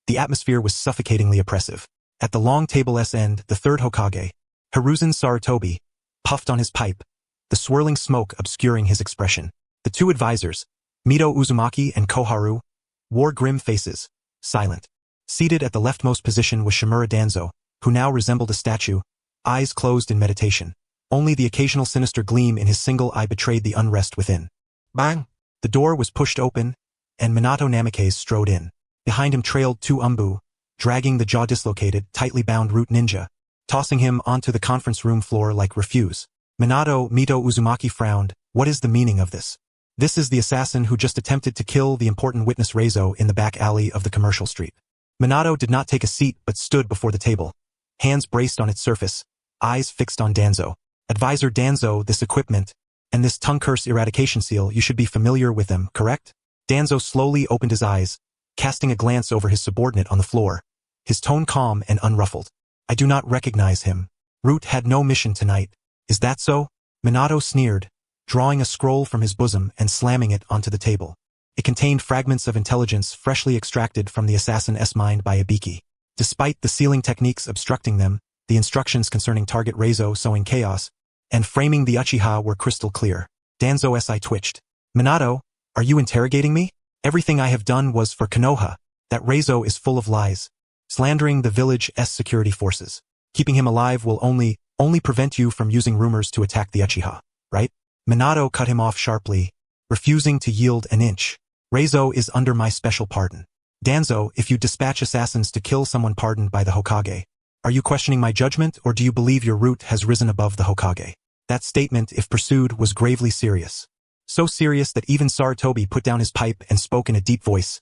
the atmosphere was suffocatingly oppressive. At the long table's end, the third Hokage, Hiruzen Sarutobi, puffed on his pipe, the swirling smoke obscuring his expression. The 2 advisors, Mito Uzumaki and Koharu, wore grim faces, silent. Seated at the leftmost position was Shimura Danzo, who now resembled a statue, eyes closed in meditation. Only the occasional sinister gleam in his single eye betrayed the unrest within. Bang! The door was pushed open, and Minato Namikaze strode in. Behind him trailed 2 Umbu, dragging the jaw-dislocated, tightly bound root ninja, tossing him onto the conference room floor like refuse. Mito Uzumaki frowned. What is the meaning of this? This is the assassin who just attempted to kill the important witness Reizo in the back alley of the commercial street. Minato did not take a seat but stood before the table, hands braced on its surface, eyes fixed on Danzo. "Advisor Danzo, this equipment, and this tongue curse eradication seal, you should be familiar with them, correct?" Danzo slowly opened his eyes, casting a glance over his subordinate on the floor, his tone calm and unruffled. "I do not recognize him. Root had no mission tonight. Is that so?" Minato sneered, drawing a scroll from his bosom and slamming it onto the table. It contained fragments of intelligence freshly extracted from the assassin's mind by Ibiki. Despite the sealing techniques obstructing them, the instructions concerning target Reizo sowing chaos and framing the Uchiha were crystal clear. Danzo's eye twitched. "Minato, are you interrogating me? Everything I have done was for Konoha. That Reizo is full of lies, slandering the village's security forces. Keeping him alive will only prevent you from using rumors to attack the Uchiha, right?" Minato cut him off sharply, refusing to yield an inch. "Reizo is under my special pardon. Danzo, if you dispatch assassins to kill someone pardoned by the Hokage, are you questioning my judgment, or do you believe your root has risen above the Hokage?" That statement, if pursued, was gravely serious. So serious that even Sarutobi put down his pipe and spoke in a deep voice.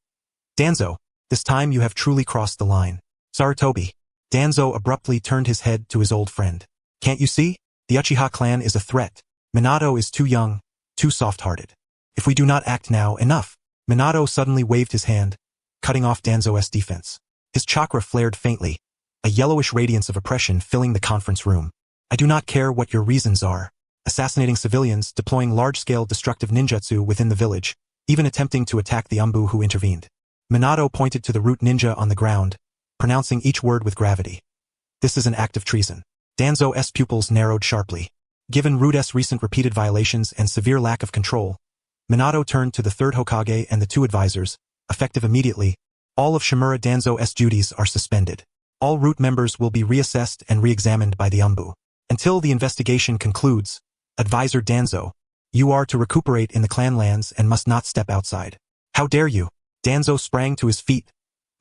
"Danzo, this time you have truly crossed the line." "Sarutobi." Danzo abruptly turned his head to his old friend. "Can't you see? The Uchiha clan is a threat. Minato is too young, too soft-hearted. If we do not act now, enough." Minato suddenly waved his hand, cutting off Danzo's defense. His chakra flared faintly, a yellowish radiance of oppression filling the conference room. "I do not care what your reasons are. Assassinating civilians, deploying large-scale destructive ninjutsu within the village, even attempting to attack the Umbu who intervened." Minato pointed to the root ninja on the ground, pronouncing each word with gravity. "This is an act of treason." Danzo's pupils narrowed sharply. Given Root's recent repeated violations and severe lack of control, Minato turned to the third Hokage and the 2 advisors, effective immediately. "All of Shimura Danzo's duties are suspended. All root members will be reassessed and re-examined by the Umbu. Until the investigation concludes, Advisor Danzo, you are to recuperate in the clan lands and must not step outside." "How dare you?" Danzo sprang to his feet,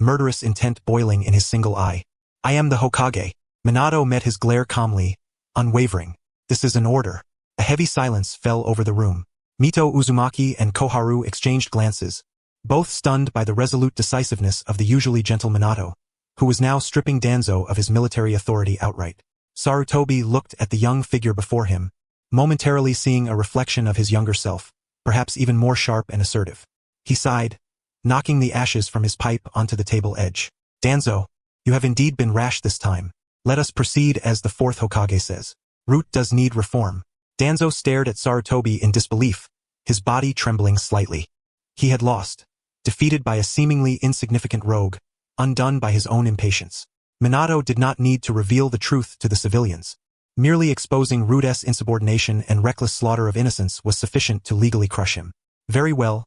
murderous intent boiling in his single eye. "I am the Hokage." Minato met his glare calmly, unwavering. "This is an order." A heavy silence fell over the room. Mito Uzumaki and Koharu exchanged glances, both stunned by the resolute decisiveness of the usually gentle Minato, who was now stripping Danzo of his military authority outright. Sarutobi looked at the young figure before him, momentarily seeing a reflection of his younger self, perhaps even more sharp and assertive. He sighed, knocking the ashes from his pipe onto the table edge. "Danzo, you have indeed been rash this time. Let us proceed as the 4th Hokage says. Root does need reform." Danzo stared at Sarutobi in disbelief, his body trembling slightly. He had lost, defeated by a seemingly insignificant rogue, undone by his own impatience. Minato did not need to reveal the truth to the civilians. Merely exposing Rude's insubordination and reckless slaughter of innocents was sufficient to legally crush him. Very well.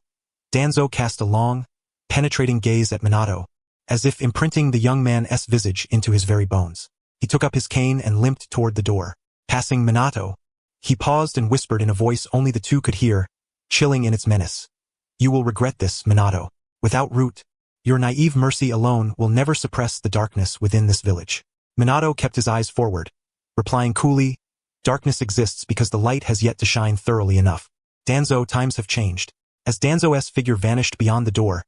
Danzo cast a long, penetrating gaze at Minato, as if imprinting the young man's visage into his very bones. He took up his cane and limped toward the door. Passing Minato, he paused and whispered in a voice only the two could hear, chilling in its menace. You will regret this, Minato. Without root, your naive mercy alone will never suppress the darkness within this village. Minato kept his eyes forward, replying coolly, darkness exists because the light has yet to shine thoroughly enough. Danzo, times have changed. As Danzo's figure vanished beyond the door,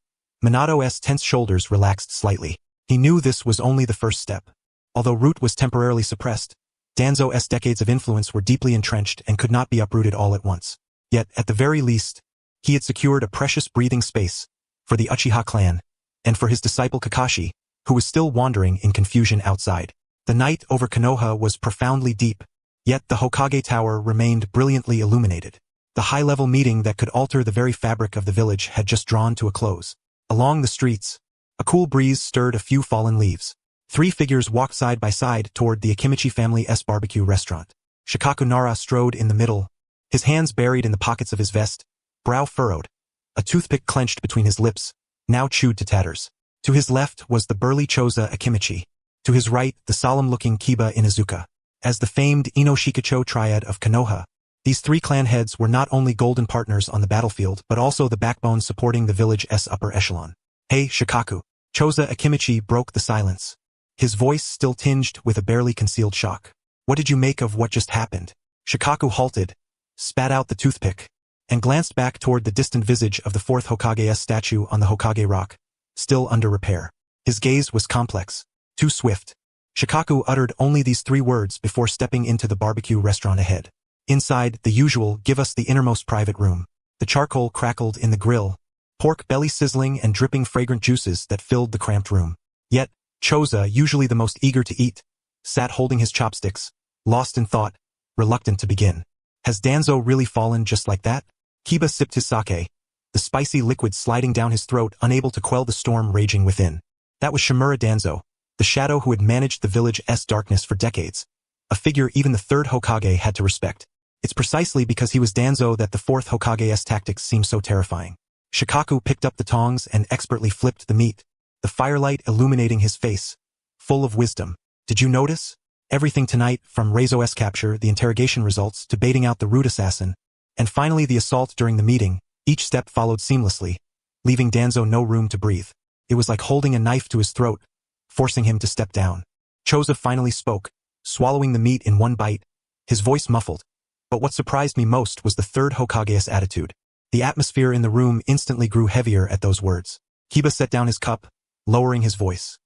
Minato's tense shoulders relaxed slightly. He knew this was only the first step. Although root was temporarily suppressed, Danzo's decades of influence were deeply entrenched and could not be uprooted all at once. Yet, at the very least, he had secured a precious breathing space for the Uchiha clan, and for his disciple Kakashi, who was still wandering in confusion outside. The night over Konoha was profoundly deep, yet the Hokage Tower remained brilliantly illuminated. The high-level meeting that could alter the very fabric of the village had just drawn to a close. Along the streets, a cool breeze stirred a few fallen leaves. 3 figures walked side by side toward the Akimichi family's barbecue restaurant. Shikaku Nara strode in the middle, his hands buried in the pockets of his vest, brow furrowed, a toothpick clenched between his lips, now chewed to tatters. To his left was the burly Choza Akimichi. To his right, the solemn-looking Kiba Inuzuka. As the famed Inoshikacho triad of Konoha, these 3 clan heads were not only golden partners on the battlefield but also the backbone supporting the village's upper echelon. Hey, Shikaku. Choza Akimichi broke the silence, his voice still tinged with a barely concealed shock. What did you make of what just happened? Shikaku halted, spat out the toothpick, and glanced back toward the distant visage of the 4th Hokage's statue on the Hokage rock, still under repair. His gaze was complex, too swift. Shikaku uttered only these 3 words before stepping into the barbecue restaurant ahead. Inside, the usual, give us the innermost private room. The charcoal crackled in the grill, pork belly sizzling and dripping fragrant juices that filled the cramped room. Yet, Choza, usually the most eager to eat, sat holding his chopsticks, lost in thought, reluctant to begin. Has Danzo really fallen just like that? Kiba sipped his sake, the spicy liquid sliding down his throat, unable to quell the storm raging within. That was Shimura Danzo, the shadow who had managed the village's darkness for decades, a figure even the 3rd Hokage had to respect. It's precisely because he was Danzo that the 4th Hokage's tactics seem so terrifying. Shikaku picked up the tongs and expertly flipped the meat, the firelight illuminating his face, full of wisdom. Did you notice? Everything tonight, from Reizo's capture, the interrogation results, to baiting out the root assassin, and finally the assault during the meeting, each step followed seamlessly, leaving Danzo no room to breathe. It was like holding a knife to his throat, forcing him to step down. Choza finally spoke, swallowing the meat in one bite, his voice muffled. But what surprised me most was the 3rd Hokage's attitude. The atmosphere in the room instantly grew heavier at those words. Kiba set down his cup, lowering his voice.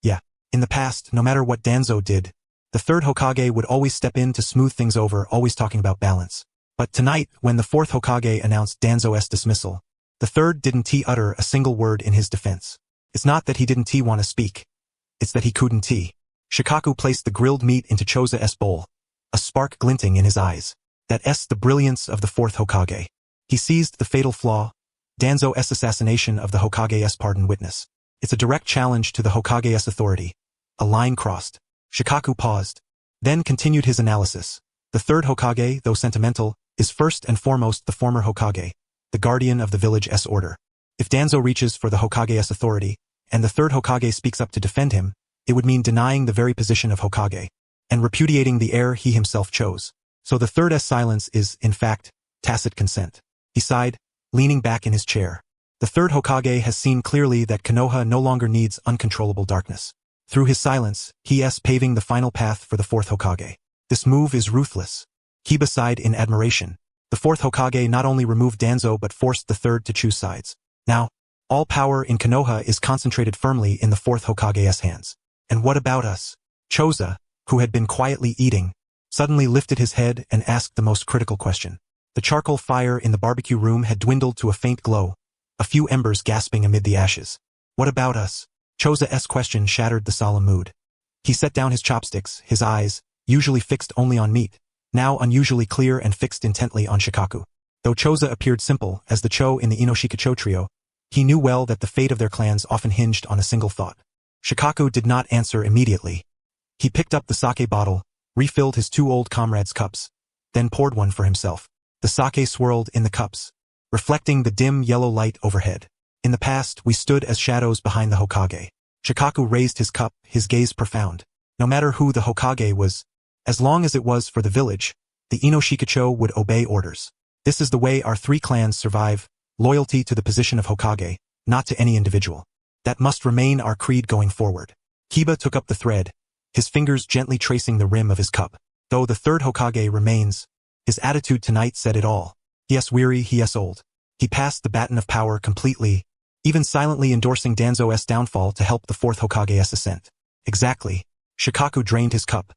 Yeah, in the past, no matter what Danzo did, the 3rd Hokage would always step in to smooth things over, always talking about balance. But tonight, when the 4th Hokage announced Danzo's dismissal, the 3rd didn't utter a single word in his defense. It's not that he didn't want to speak. It's that he couldn't. Shikaku placed the grilled meat into Choza's bowl, a spark glinting in his eyes. That's the brilliance of the 4th Hokage. He seized the fatal flaw, Danzo's assassination of the Hokage's pardon witness. It's a direct challenge to the Hokage's authority. A line crossed. Shikaku paused, then continued his analysis. The 3rd Hokage, though sentimental, is first and foremost the former Hokage, the guardian of the village's order. If Danzo reaches for the Hokage's authority, and the 3rd Hokage speaks up to defend him, it would mean denying the very position of Hokage, and repudiating the heir he himself chose. So the 3rd's silence is, in fact, tacit consent. He sighed, leaning back in his chair. The 3rd Hokage has seen clearly that Konoha no longer needs uncontrollable darkness. Through his silence, he is paving the final path for the 4th Hokage. This move is ruthless. Kiba sighed in admiration. The 4th Hokage not only removed Danzo but forced the 3rd to choose sides. Now, all power in Konoha is concentrated firmly in the 4th Hokage's hands. And what about us? Choza, who had been quietly eating, suddenly lifted his head and asked the most critical question. The charcoal fire in the barbecue room had dwindled to a faint glow, a few embers gasping amid the ashes. What about us? Choza's question shattered the solemn mood. He set down his chopsticks, his eyes, usually fixed only on meat, now unusually clear and fixed intently on Shikaku. Though Choza appeared simple as the Cho in the Inoshikacho trio, he knew well that the fate of their clans often hinged on a single thought. Shikaku did not answer immediately. He picked up the sake bottle, refilled his two old comrades' cups, then poured one for himself. The sake swirled in the cups, reflecting the dim yellow light overhead. In the past, we stood as shadows behind the Hokage. Shikaku raised his cup, his gaze profound. No matter who the Hokage was, as long as it was for the village, the Ino-Shikacho would obey orders. This is the way our three clans survive, loyalty to the position of Hokage, not to any individual. That must remain our creed going forward. Kiba took up the thread, his fingers gently tracing the rim of his cup. Though the third Hokage remains, his attitude tonight said it all. He is weary, he is old. He passed the baton of power completely, even silently endorsing Danzo's downfall to help the fourth Hokage's ascent. Exactly. Shikaku drained his cup.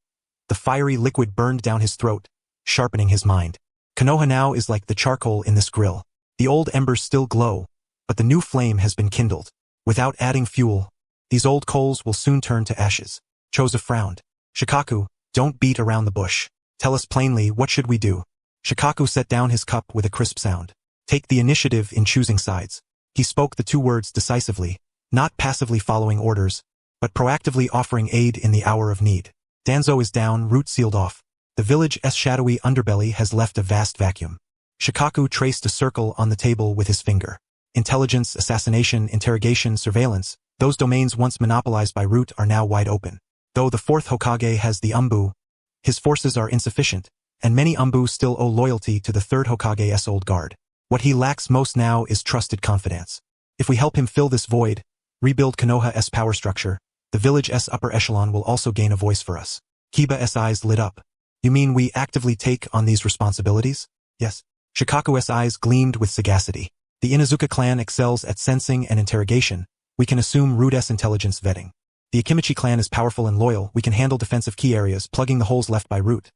The fiery liquid burned down his throat, sharpening his mind. Konoha now is like the charcoal in this grill. The old embers still glow, but the new flame has been kindled. Without adding fuel, these old coals will soon turn to ashes. Choza frowned. Shikaku, don't beat around the bush. Tell us plainly, what should we do? Shikaku set down his cup with a crisp sound. Take the initiative in choosing sides. He spoke the two words decisively, not passively following orders, but proactively offering aid in the hour of need. Danzo is down, route sealed off. The village's shadowy underbelly has left a vast vacuum. Shikaku traced a circle on the table with his finger. Intelligence, assassination, interrogation, surveillance, those domains once monopolized by Root are now wide open. Though the fourth Hokage has the Umbu, his forces are insufficient, and many Umbu still owe loyalty to the third Hokage's old guard. What he lacks most now is trusted confidence. If we help him fill this void, rebuild Konoha's power structure, the village's upper echelon will also gain a voice for us. Kiba's eyes lit up. You mean we actively take on these responsibilities? Yes. Shikaku's eyes gleamed with sagacity. The Inuzuka clan excels at sensing and interrogation. We can assume Root's intelligence vetting. The Akimichi clan is powerful and loyal. We can handle defensive key areas, plugging the holes left by Root.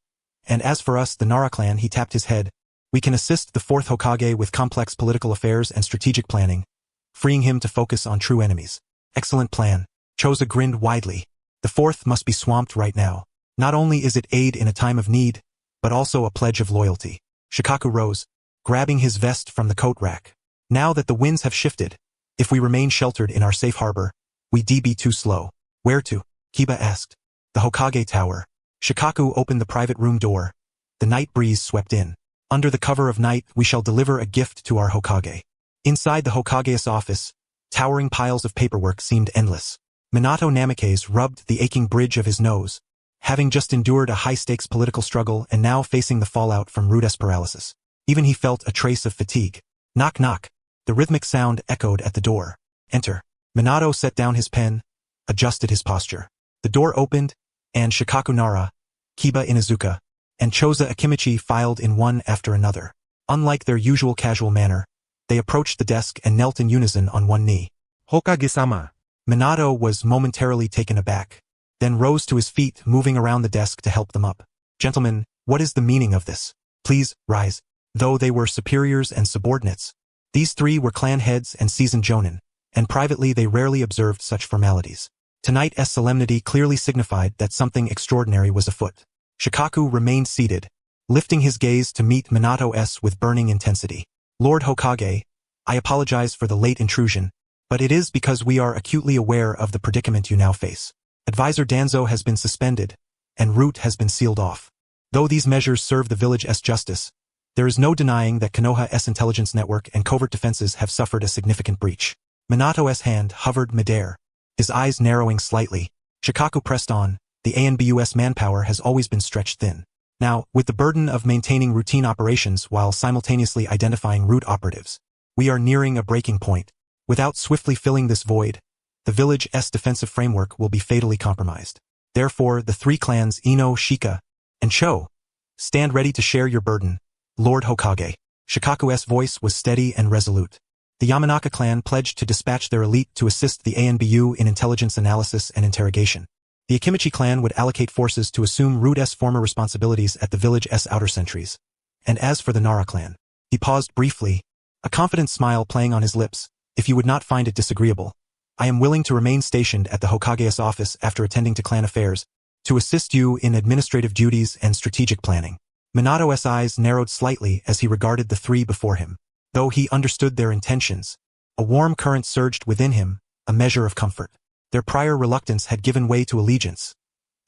And as for us, the Nara clan, he tapped his head. We can assist the fourth Hokage with complex political affairs and strategic planning, freeing him to focus on true enemies. Excellent plan. Choza grinned widely. The fourth must be swamped right now. Not only is it aid in a time of need, but also a pledge of loyalty. Shikaku rose, grabbing his vest from the coat rack. Now that the winds have shifted, if we remain sheltered in our safe harbor, we be too slow. Where to? Kiba asked. The Hokage Tower. Shikaku opened the private room door. The night breeze swept in. Under the cover of night, we shall deliver a gift to our Hokage. Inside the Hokage's office, towering piles of paperwork seemed endless. Minato Namikaze rubbed the aching bridge of his nose, having just endured a high-stakes political struggle and now facing the fallout from Root's paralysis. Even he felt a trace of fatigue. Knock knock. The rhythmic sound echoed at the door. Enter. Minato set down his pen, adjusted his posture. The door opened, and Shikaku Nara, Kiba Inuzuka, and Choza Akimichi filed in one after another. Unlike their usual casual manner, they approached the desk and knelt in unison on one knee. Hokage-sama. Minato was momentarily taken aback, then rose to his feet, moving around the desk to help them up. Gentlemen, what is the meaning of this? Please, rise. Though they were superiors and subordinates, these three were clan heads and seasoned jonin, and privately they rarely observed such formalities. Tonight's solemnity clearly signified that something extraordinary was afoot. Shikaku remained seated, lifting his gaze to meet Minato's with burning intensity. Lord Hokage, I apologize for the late intrusion, but it is because we are acutely aware of the predicament you now face. Advisor Danzo has been suspended, and Root has been sealed off. Though these measures serve the village's justice, there is no denying that Konoha's intelligence network and covert defenses have suffered a significant breach. Minato's hand hovered midair, his eyes narrowing slightly. Shikaku pressed on. The ANBU's manpower has always been stretched thin. Now, with the burden of maintaining routine operations while simultaneously identifying Root operatives, we are nearing a breaking point. Without swiftly filling this void, the village's defensive framework will be fatally compromised. Therefore, the three clans Ino, Shika, and Cho stand ready to share your burden, Lord Hokage. Shikaku's voice was steady and resolute. The Yamanaka clan pledged to dispatch their elite to assist the ANBU in intelligence analysis and interrogation. The Akimichi clan would allocate forces to assume Root's former responsibilities at the village's outer sentries. And as for the Nara clan, he paused briefly, a confident smile playing on his lips. If you would not find it disagreeable, I am willing to remain stationed at the Hokage's office after attending to clan affairs, to assist you in administrative duties and strategic planning. Minato's eyes narrowed slightly as he regarded the three before him. Though he understood their intentions, a warm current surged within him, a measure of comfort. Their prior reluctance had given way to allegiance.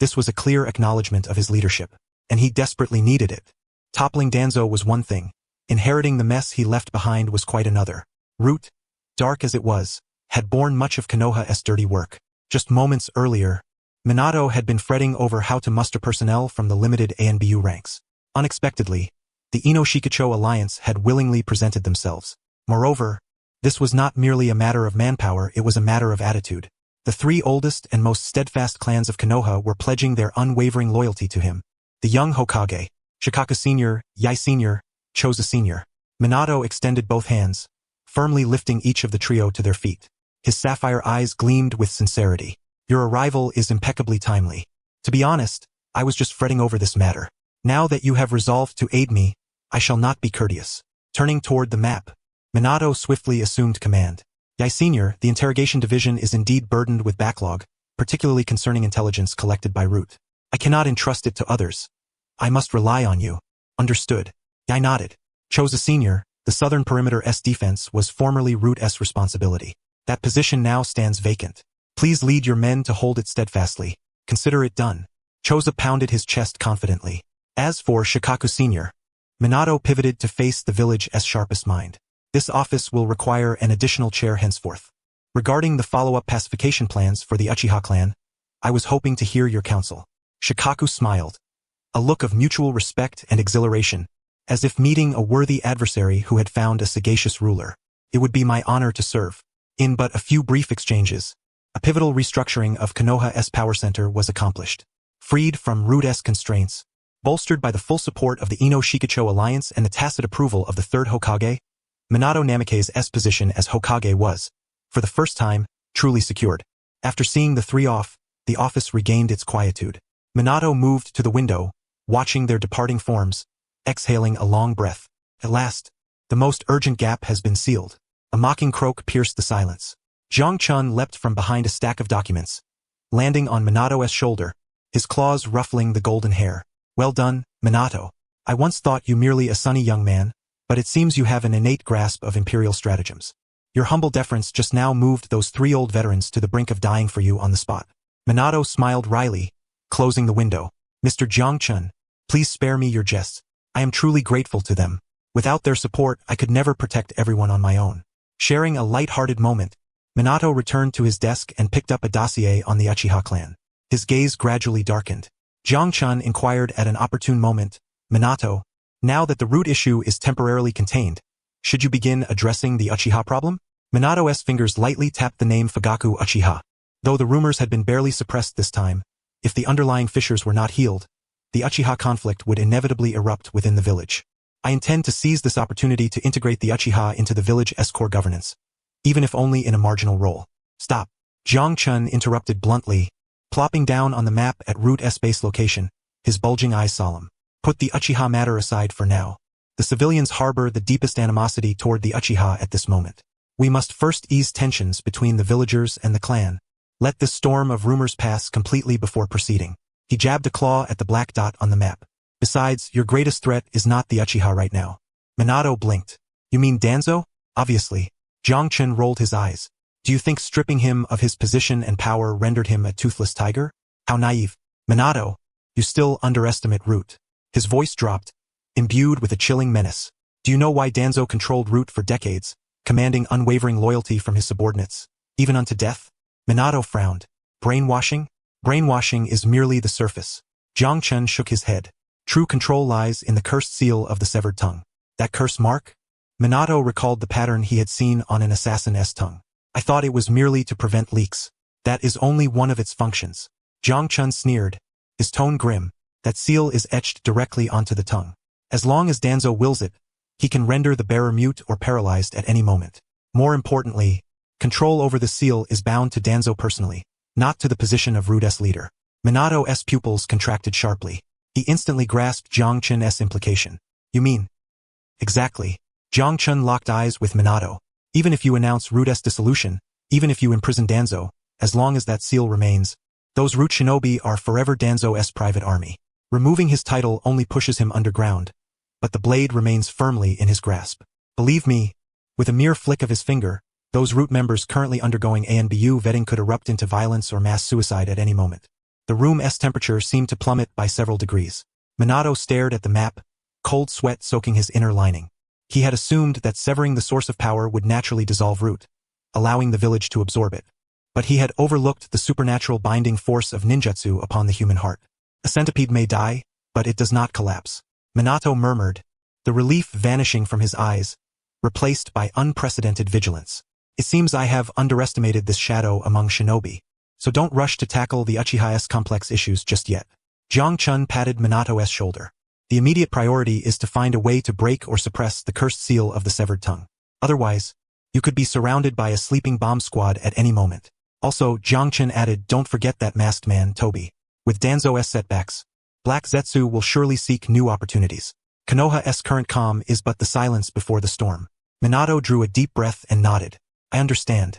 This was a clear acknowledgement of his leadership, and he desperately needed it. Toppling Danzo was one thing. Inheriting the mess he left behind was quite another. Root, dark as it was, had borne much of Konoha's dirty work. Just moments earlier, Minato had been fretting over how to muster personnel from the limited ANBU ranks. Unexpectedly, the Ino-Shikacho alliance had willingly presented themselves. Moreover, this was not merely a matter of manpower, it was a matter of attitude. The three oldest and most steadfast clans of Konoha were pledging their unwavering loyalty to him. The young Hokage, Shikaku Sr., Yae Sr., Choza Sr. Minato extended both hands, firmly lifting each of the trio to their feet. His sapphire eyes gleamed with sincerity. Your arrival is impeccably timely. To be honest, I was just fretting over this matter. Now that you have resolved to aid me, I shall not be courteous. Turning toward the map, Minato swiftly assumed command. Yae Sr., the interrogation division is indeed burdened with backlog, particularly concerning intelligence collected by Root. I cannot entrust it to others. I must rely on you. Understood. Yae nodded. Choza Sr., the southern perimeter S defense was formerly Root S responsibility. That position now stands vacant. Please lead your men to hold it steadfastly. Consider it done. Choza pounded his chest confidently. As for Shikaku Sr., Minato pivoted to face the village's sharpest mind. This office will require an additional chair henceforth. Regarding the follow-up pacification plans for the Uchiha clan, I was hoping to hear your counsel. Shikaku smiled. A look of mutual respect and exhilaration, as if meeting a worthy adversary who had found a sagacious ruler. It would be my honor to serve. In but a few brief exchanges, a pivotal restructuring of Konoha's power center was accomplished. Freed from Root's constraints, bolstered by the full support of the Ino-Shikacho alliance and the tacit approval of the third Hokage, Minato Namikaze's position as Hokage was, for the first time, truly secured. After seeing the three off, the office regained its quietude. Minato moved to the window, watching their departing forms, exhaling a long breath. At last, the most urgent gap has been sealed. A mocking croak pierced the silence. Jiang Chun leapt from behind a stack of documents, landing on Minato's shoulder, his claws ruffling the golden hair. Well done, Minato. I once thought you merely a sunny young man, but it seems you have an innate grasp of imperial stratagems. Your humble deference just now moved those three old veterans to the brink of dying for you on the spot. Minato smiled wryly, closing the window. Mr. Jiang Chun, please spare me your jests. I am truly grateful to them. Without their support, I could never protect everyone on my own. Sharing a light-hearted moment, Minato returned to his desk and picked up a dossier on the Uchiha clan. His gaze gradually darkened. Jiang Chun inquired at an opportune moment, Minato, now that the root issue is temporarily contained, should you begin addressing the Uchiha problem? Minato's fingers lightly tapped the name Fugaku Uchiha. Though the rumors had been barely suppressed this time, if the underlying fissures were not healed, the Uchiha conflict would inevitably erupt within the village. I intend to seize this opportunity to integrate the Uchiha into the village's core governance, even if only in a marginal role. Stop. Jiang Chun interrupted bluntly, plopping down on the map at Root's base location, his bulging eyes solemn. Put the Uchiha matter aside for now. The civilians harbor the deepest animosity toward the Uchiha at this moment. We must first ease tensions between the villagers and the clan. Let this storm of rumors pass completely before proceeding. He jabbed a claw at the black dot on the map. Besides, your greatest threat is not the Uchiha right now. Minato blinked. You mean Danzo? Obviously. Jiang Chun rolled his eyes. Do you think stripping him of his position and power rendered him a toothless tiger? How naive. Minato, you still underestimate Root. His voice dropped, imbued with a chilling menace. Do you know why Danzo controlled Root for decades, commanding unwavering loyalty from his subordinates, even unto death? Minato frowned. Brainwashing? Brainwashing is merely the surface. Jiang Chun shook his head. True control lies in the cursed seal of the severed tongue. That curse mark? Minato recalled the pattern he had seen on an assassin's tongue. I thought it was merely to prevent leaks. That is only one of its functions. Jiang Chun sneered, his tone grim. That seal is etched directly onto the tongue. As long as Danzo wills it, he can render the bearer mute or paralyzed at any moment. More importantly, control over the seal is bound to Danzo personally, not to the position of Root's leader. Minato's pupils contracted sharply. He instantly grasped Jiang Chun's implication. You mean? Exactly. Jiang Chun locked eyes with Minato. Even if you announce Root's dissolution, even if you imprison Danzo, as long as that seal remains, those Root shinobi are forever Danzo's private army. Removing his title only pushes him underground, but the blade remains firmly in his grasp. Believe me, with a mere flick of his finger, those Root members currently undergoing ANBU vetting could erupt into violence or mass suicide at any moment. The room's temperature seemed to plummet by several degrees. Minato stared at the map, cold sweat soaking his inner lining. He had assumed that severing the source of power would naturally dissolve root, allowing the village to absorb it. But he had overlooked the supernatural binding force of ninjutsu upon the human heart. A centipede may die, but it does not collapse. Minato murmured, the relief vanishing from his eyes, replaced by unprecedented vigilance. It seems I have underestimated this shadow among shinobi, so don't rush to tackle the Uchiha's complex issues just yet. Jiang Chun patted Minato's shoulder. The immediate priority is to find a way to break or suppress the cursed seal of the severed tongue. Otherwise, you could be surrounded by a sleeping bomb squad at any moment. Also, Jiang Chun added, don't forget that masked man, Toby. With Danzo's setbacks, Black Zetsu will surely seek new opportunities. Konoha's current calm is but the silence before the storm. Minato drew a deep breath and nodded. I understand.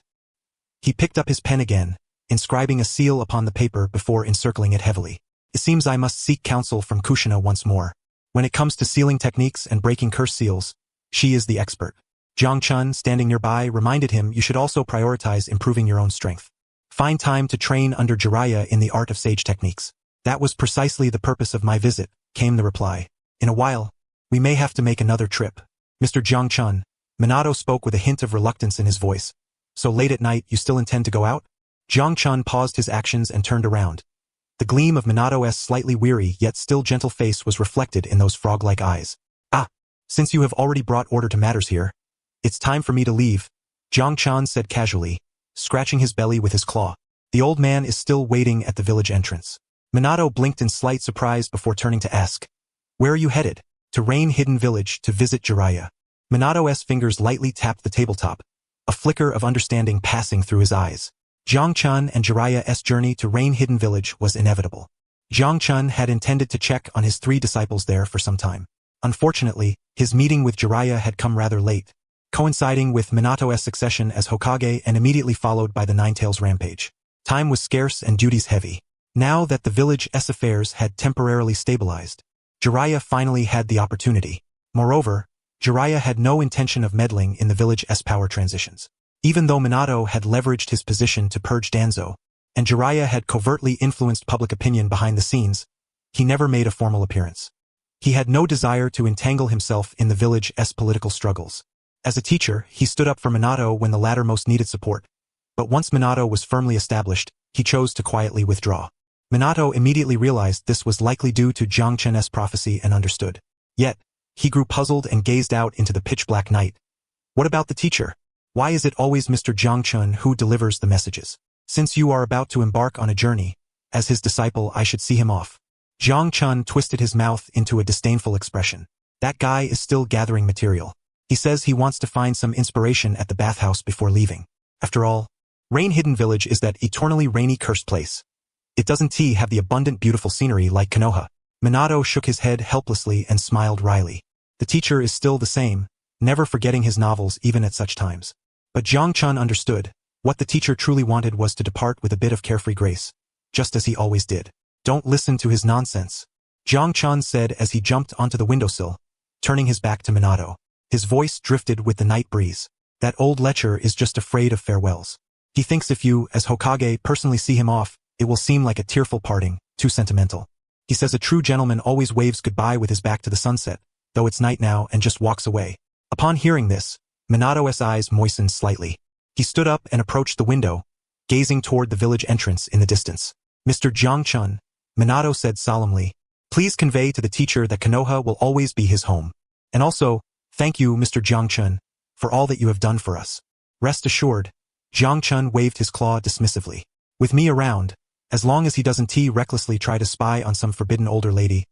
He picked up his pen again, inscribing a seal upon the paper before encircling it heavily. It seems I must seek counsel from Kushina once more. When it comes to sealing techniques and breaking curse seals, she is the expert. Jiang Chun, standing nearby, reminded him you should also prioritize improving your own strength. Find time to train under Jiraiya in the art of sage techniques. That was precisely the purpose of my visit, came the reply. In a while, we may have to make another trip. Mr. Jiang Chun, Minato spoke with a hint of reluctance in his voice. So late at night you still intend to go out? Jiang Chun paused his actions and turned around. The gleam of Minato's slightly weary yet still gentle face was reflected in those frog-like eyes. Ah, since you have already brought order to matters here, it's time for me to leave, Jiang Chun said casually, scratching his belly with his claw. The old man is still waiting at the village entrance. Minato blinked in slight surprise before turning to ask, where are you headed? To Rain Hidden Village to visit Jiraiya. Minato's fingers lightly tapped the tabletop, a flicker of understanding passing through his eyes. Jiang Chun and Jiraiya's journey to Rain Hidden Village was inevitable. Jiang Chun had intended to check on his 3 disciples there for some time. Unfortunately, his meeting with Jiraiya had come rather late, coinciding with Minato's succession as Hokage and immediately followed by the Nine-Tails rampage. Time was scarce and duties heavy. Now that the village's affairs had temporarily stabilized, Jiraiya finally had the opportunity. Moreover, Jiraiya had no intention of meddling in the village's power transitions. Even though Minato had leveraged his position to purge Danzo, and Jiraiya had covertly influenced public opinion behind the scenes, he never made a formal appearance. He had no desire to entangle himself in the village's political struggles. As a teacher, he stood up for Minato when the latter most needed support, but once Minato was firmly established, he chose to quietly withdraw. Minato immediately realized this was likely due to Jiang Chun's prophecy and understood. Yet, he grew puzzled and gazed out into the pitch-black night. What about the teacher? Why is it always Mr. Jiang Chun who delivers the messages? Since you are about to embark on a journey, as his disciple I should see him off. Jiang Chun twisted his mouth into a disdainful expression. That guy is still gathering material. He says he wants to find some inspiration at the bathhouse before leaving. After all, Rain Hidden Village is that eternally rainy cursed place. It doesn't have the abundant beautiful scenery like Konoha. Minato shook his head helplessly and smiled wryly. The teacher is still the same, never forgetting his novels even at such times. But Jiang Chun understood. What the teacher truly wanted was to depart with a bit of carefree grace, just as he always did. Don't listen to his nonsense, Jiang Chun said as he jumped onto the windowsill, turning his back to Minato. His voice drifted with the night breeze. That old lecher is just afraid of farewells. He thinks if you, as Hokage, personally see him off, it will seem like a tearful parting, too sentimental. He says a true gentleman always waves goodbye with his back to the sunset, though it's night now, and just walks away. Upon hearing this, Minato's eyes moistened slightly. He stood up and approached the window, gazing toward the village entrance in the distance. Mr. Jiang Chun, Minato said solemnly, please convey to the teacher that Konoha will always be his home. And also, thank you, Mr. Jiang Chun, for all that you have done for us. Rest assured, Jiang Chun waved his claw dismissively. With me around, as long as he doesn't recklessly try to spy on some forbidden older lady,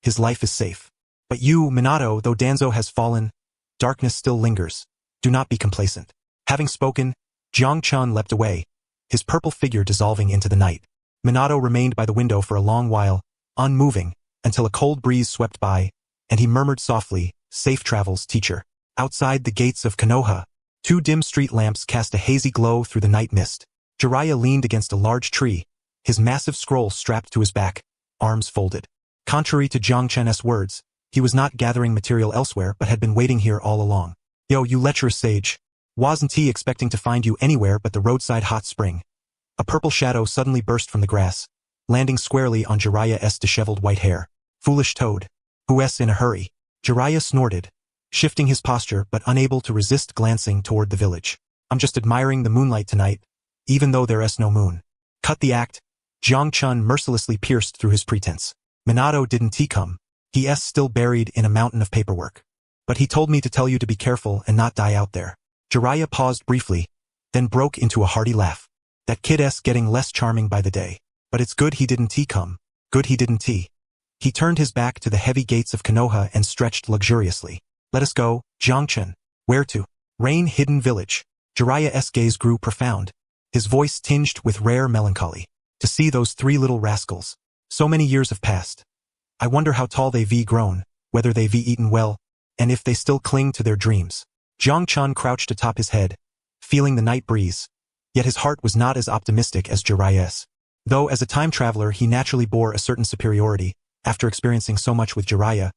his life is safe. But you, Minato, though Danzo has fallen, darkness still lingers. Do not be complacent. Having spoken, Jiang Chun leapt away, his purple figure dissolving into the night. Minato remained by the window for a long while, unmoving, until a cold breeze swept by, and he murmured softly, safe travels, teacher. Outside the gates of Konoha, 2 dim street lamps cast a hazy glow through the night mist. Jiraiya leaned against a large tree, his massive scroll strapped to his back, arms folded. Contrary to Jiang Chun's words, he was not gathering material elsewhere but had been waiting here all along. Yo, you lecherous sage. Wasn't he expecting to find you anywhere but the roadside hot spring? A purple shadow suddenly burst from the grass, landing squarely on Jiraiya's disheveled white hair. Foolish toad. Who's in a hurry? Jiraiya snorted, shifting his posture but unable to resist glancing toward the village. I'm just admiring the moonlight tonight, even though there's no moon. Cut the act. Jiang Chun mercilessly pierced through his pretense. Minato didn't come. He's still buried in a mountain of paperwork. But he told me to tell you to be careful and not die out there. Jiraiya paused briefly, then broke into a hearty laugh. That kid's getting less charming by the day. But it's good he didn't come. Good he didn't. He turned his back to the heavy gates of Konoha and stretched luxuriously. Let us go, Jiang Chun. Where to? Rain Hidden Village. Jiraiya's gaze grew profound, his voice tinged with rare melancholy. To see those three little rascals. So many years have passed. I wonder how tall they've grown, whether they've eaten well, and if they still cling to their dreams. Jiang Chun crouched atop his head, feeling the night breeze. Yet his heart was not as optimistic as Jiraiya's. Though as a time traveler he naturally bore a certain superiority, after experiencing so much with Jiraiya,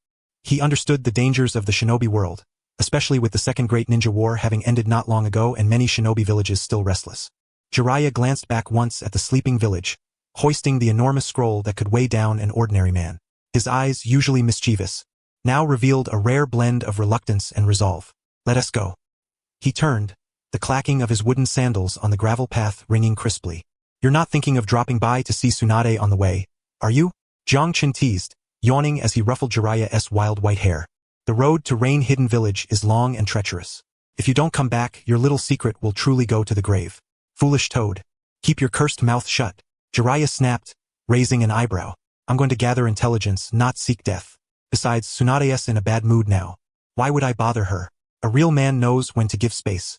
he understood the dangers of the shinobi world, especially with the Second Great Ninja War having ended not long ago and many shinobi villages still restless. Jiraiya glanced back once at the sleeping village, hoisting the enormous scroll that could weigh down an ordinary man. His eyes, usually mischievous, now revealed a rare blend of reluctance and resolve. Let us go. He turned, the clacking of his wooden sandals on the gravel path ringing crisply. You're not thinking of dropping by to see Tsunade on the way, are you? Jiang Chun teased, yawning as he ruffled Jiraiya's wild white hair. The road to Rain Hidden Village is long and treacherous. If you don't come back, your little secret will truly go to the grave. Foolish toad. Keep your cursed mouth shut. Jiraiya snapped, raising an eyebrow. I'm going to gather intelligence, not seek death. Besides, Tsunade's in a bad mood now. Why would I bother her? A real man knows when to give space.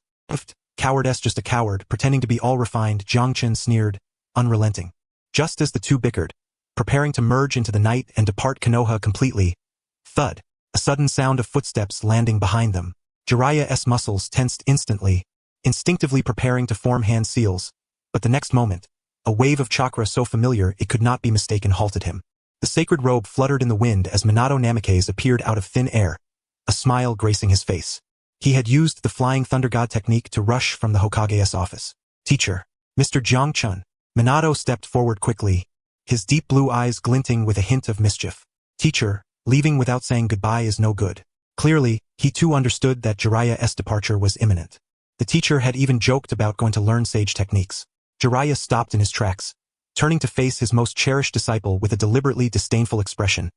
Cowardess just a coward, pretending to be all refined, Jiang Chun sneered, unrelenting. Just as the two bickered, preparing to merge into the night and depart Konoha completely. Thud. A sudden sound of footsteps landing behind them. Jiraiya's muscles tensed instantly, instinctively preparing to form hand seals, but the next moment, a wave of chakra so familiar it could not be mistaken halted him. The sacred robe fluttered in the wind as Minato Namikaze appeared out of thin air, a smile gracing his face. He had used the flying thunder god technique to rush from the Hokage's office. Teacher, Mr. Jiang Chun. Minato stepped forward quickly, his deep blue eyes glinting with a hint of mischief. Teacher, leaving without saying goodbye is no good. Clearly, he too understood that Jiraiya's departure was imminent. The teacher had even joked about going to learn sage techniques. Jiraiya stopped in his tracks, turning to face his most cherished disciple with a deliberately disdainful expression,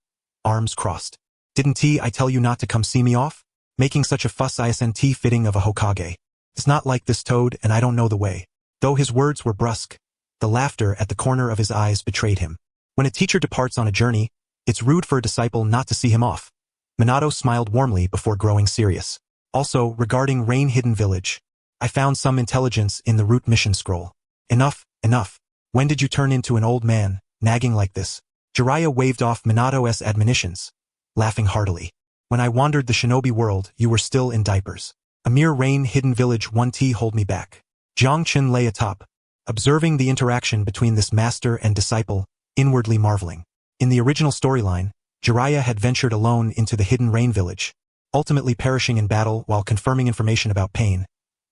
arms crossed. Didn't I tell you not to come see me off? Making such a fuss isn't fitting of a Hokage. It's not like this toad and I don't know the way. Though his words were brusque, the laughter at the corner of his eyes betrayed him. When a teacher departs on a journey, it's rude for a disciple not to see him off. Minato smiled warmly before growing serious. Also, regarding Rain Hidden Village, I found some intelligence in the route mission scroll. Enough, enough. When did you turn into an old man, nagging like this? Jiraiya waved off Minato's admonitions, laughing heartily. When I wandered the shinobi world, you were still in diapers. A mere Rain Hidden Village won't hold me back. Jiang Chun lay atop, observing the interaction between this master and disciple, inwardly marveling. In the original storyline, Jiraiya had ventured alone into the hidden rain village, ultimately perishing in battle while confirming information about pain,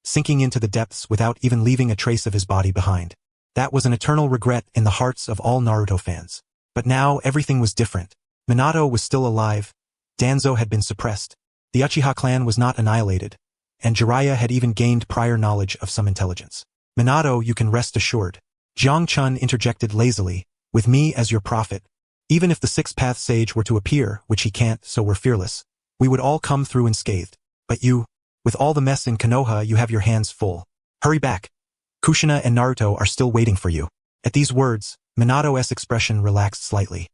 sinking into the depths without even leaving a trace of his body behind. That was an eternal regret in the hearts of all Naruto fans. But now everything was different. Minato was still alive, Danzo had been suppressed, the Uchiha clan was not annihilated, and Jiraiya had even gained prior knowledge of some intelligence. Minato, you can rest assured. Jiang Chun interjected lazily, with me as your prophet. Even if the Sixth Path Sage were to appear, which he can't, so we're fearless, we would all come through unscathed. But you, with all the mess in Konoha, you have your hands full. Hurry back. Kushina and Naruto are still waiting for you. At these words, Minato's expression relaxed slightly.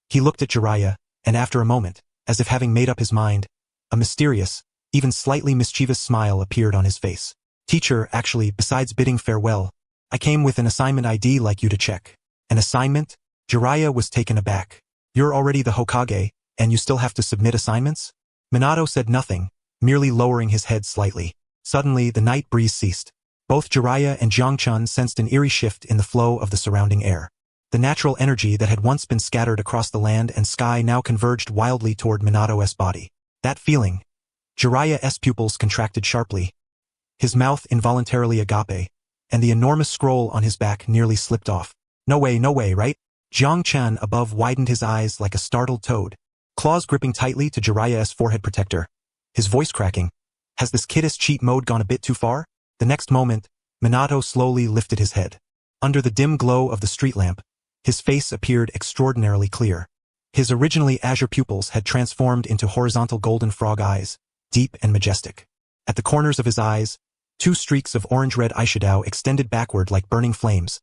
He looked at Jiraiya, and after a moment, as if having made up his mind, a mysterious, even slightly mischievous smile appeared on his face. Teacher, actually, besides bidding farewell, I came with an assignment I'd like you to check. An assignment? Jiraiya was taken aback. You're already the Hokage, and you still have to submit assignments? Minato said nothing, merely lowering his head slightly. Suddenly, the night breeze ceased. Both Jiraiya and Jiang Chun sensed an eerie shift in the flow of the surrounding air. The natural energy that had once been scattered across the land and sky now converged wildly toward Minato's body. That feeling. Jiraiya's pupils contracted sharply, his mouth involuntarily agape, and the enormous scroll on his back nearly slipped off. No way, right? Jiang Chen above widened his eyes like a startled toad, claws gripping tightly to Jiraiya's forehead protector. His voice cracking. Has this kiddish cheat mode gone a bit too far? The next moment, Minato slowly lifted his head. Under the dim glow of the street lamp, his face appeared extraordinarily clear. His originally azure pupils had transformed into horizontal golden frog eyes, deep and majestic. At the corners of his eyes, 2 streaks of orange-red eyeshadow extended backward like burning flames,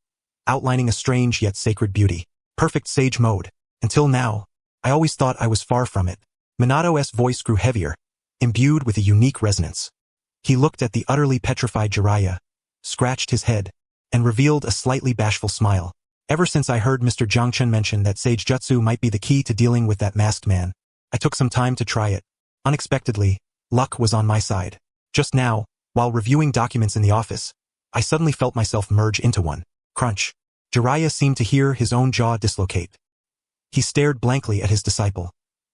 outlining a strange yet sacred beauty. Perfect sage mode. Until now, I always thought I was far from it. Minato's voice grew heavier, imbued with a unique resonance. He looked at the utterly petrified Jiraiya, scratched his head, and revealed a slightly bashful smile. Ever since I heard Mr. Jiang Chen mention that Sage Jutsu might be the key to dealing with that masked man, I took some time to try it. Unexpectedly, luck was on my side. Just now, while reviewing documents in the office, I suddenly felt myself merge into one. Crunch. Jiraiya seemed to hear his own jaw dislocate. He stared blankly at his disciple,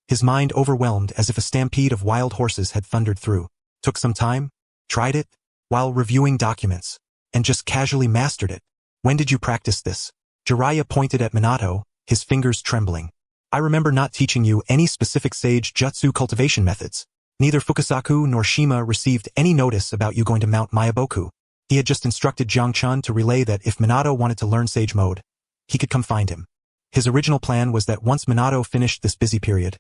his mind overwhelmed as if a stampede of wild horses had thundered through. Took some time, tried it, while reviewing documents, and just casually mastered it. When did you practice this? Jiraiya pointed at Minato, his fingers trembling. I remember not teaching you any specific Sage Jutsu cultivation methods. Neither Fugaku nor Shima received any notice about you going to Mount Mayaboku. He had just instructed Jiang Chen to relay that if Minato wanted to learn Sage Mode, he could come find him. His original plan was that once Minato finished this busy period,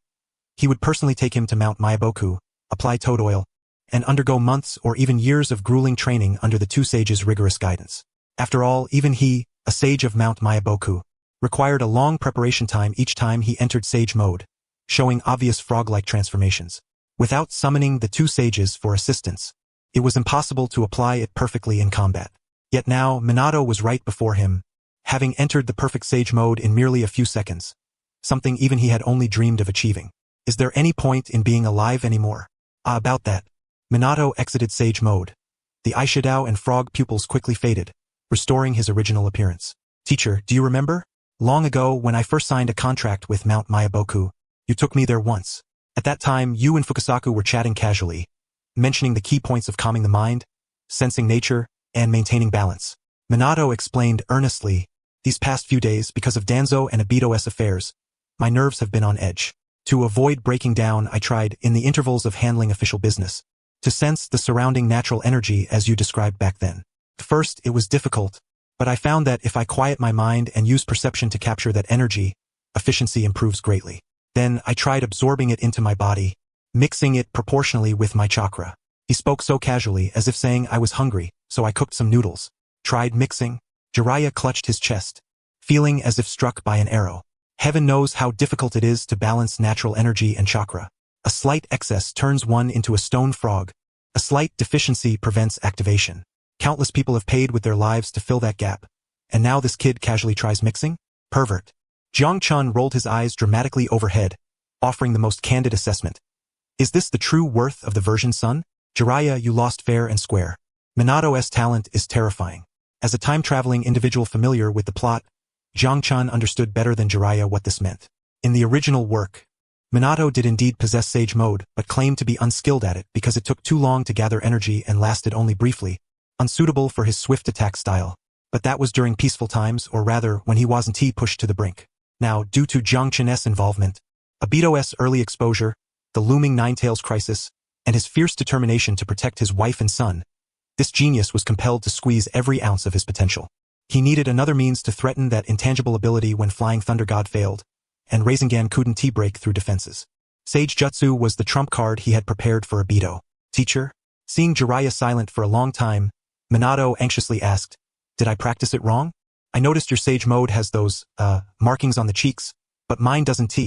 he would personally take him to Mount Mayaboku, apply toad oil, and undergo months or even years of grueling training under the 2 sages' rigorous guidance. After all, even he, a sage of Mount Mayaboku, required a long preparation time each time he entered Sage Mode, showing obvious frog-like transformations. Without summoning the 2 sages for assistance, it was impossible to apply it perfectly in combat. Yet now, Minato was right before him, having entered the perfect Sage Mode in merely a few seconds, something even he had only dreamed of achieving. Is there any point in being alive anymore? About that. Minato exited Sage Mode. The eyeshadow and frog pupils quickly faded, restoring his original appearance. Teacher, do you remember? Long ago, when I first signed a contract with Mount Mayaboku, you took me there once. At that time, you and Fugaku were chatting casually, mentioning the key points of calming the mind, sensing nature, and maintaining balance. Minato explained earnestly, these past few days, because of Danzo and Obito's affairs, my nerves have been on edge. To avoid breaking down, I tried, in the intervals of handling official business, to sense the surrounding natural energy as you described back then. At first, it was difficult, but I found that if I quiet my mind and use perception to capture that energy, efficiency improves greatly. Then I tried absorbing it into my body, mixing it proportionally with my chakra. He spoke so casually, as if saying I was hungry, so I cooked some noodles. Tried mixing. Jiraiya clutched his chest, feeling as if struck by an arrow. Heaven knows how difficult it is to balance natural energy and chakra. A slight excess turns one into a stone frog. A slight deficiency prevents activation. Countless people have paid with their lives to fill that gap. And now this kid casually tries mixing? Pervert. Jiang Chen rolled his eyes dramatically overhead, offering the most candid assessment. Is this the true worth of the version, son? Jiraiya, you lost fair and square. Minato's talent is terrifying. As a time-traveling individual familiar with the plot, Jiang Chen understood better than Jiraiya what this meant. In the original work, Minato did indeed possess Sage Mode, but claimed to be unskilled at it because it took too long to gather energy and lasted only briefly, unsuitable for his swift attack style. But that was during peaceful times, or rather, when he wasn't pushed to the brink. Now, due to Jiang Chen's involvement, Obito's early exposure, the looming Ninetales crisis, and his fierce determination to protect his wife and son, this genius was compelled to squeeze every ounce of his potential. He needed another means to threaten that intangible ability when Flying Thunder God failed, and Rasengan couldn't break through defenses. Sage Jutsu was the trump card he had prepared for Obito. Teacher? Seeing Jiraiya silent for a long time, Minato anxiously asked, did I practice it wrong? I noticed your Sage Mode has those, markings on the cheeks, but mine doesn't.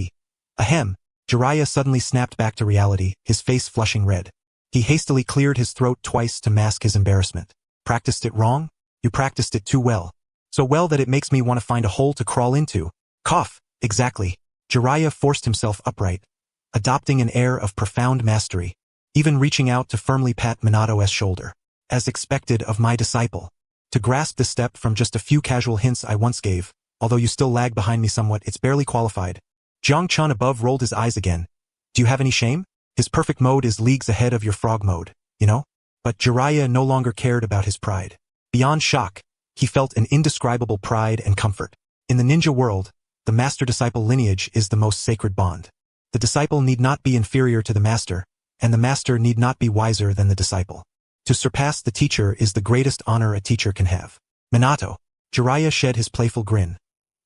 Ahem. Jiraiya suddenly snapped back to reality, his face flushing red. He hastily cleared his throat twice to mask his embarrassment. Practiced it wrong? You practiced it too well. So well that it makes me want to find a hole to crawl into. Cough. Exactly. Jiraiya forced himself upright, adopting an air of profound mastery, even reaching out to firmly pat Minato's shoulder. As expected of my disciple. To grasp this step from just a few casual hints I once gave, although you still lag behind me somewhat, it's barely qualified. Jiang Chen above rolled his eyes again. Do you have any shame? His perfect mode is leagues ahead of your frog mode, you know? But Jiraiya no longer cared about his pride. Beyond shock, he felt an indescribable pride and comfort. In the ninja world, The master-disciple lineage is the most sacred bond. The disciple need not be inferior to the master, and the master need not be wiser than the disciple. To surpass the teacher is the greatest honor a teacher can have. Minato. Jiraiya shed his playful grin.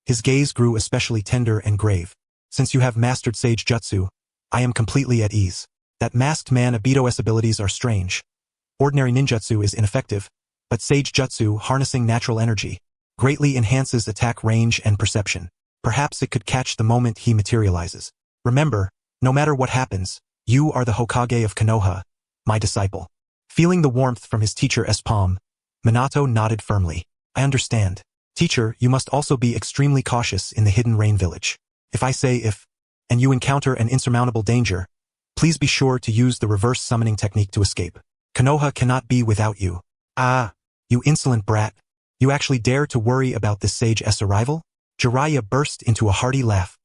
His gaze grew especially tender and grave. Since you have mastered Sage Jutsu, I am completely at ease. That masked man Obito's abilities are strange. Ordinary ninjutsu is ineffective, but Sage Jutsu, harnessing natural energy, greatly enhances attack range and perception. Perhaps it could catch the moment he materializes. Remember, no matter what happens, you are the Hokage of Konoha, my disciple. Feeling the warmth from his teacher's palm, Minato nodded firmly. I understand. Teacher, you must also be extremely cautious in the Hidden Rain Village. If I say if, and you encounter an insurmountable danger, please be sure to use the reverse summoning technique to escape. Konoha cannot be without you. Ah, you insolent brat. You actually dare to worry about this sage's arrival? Jiraiya burst into a hearty laugh.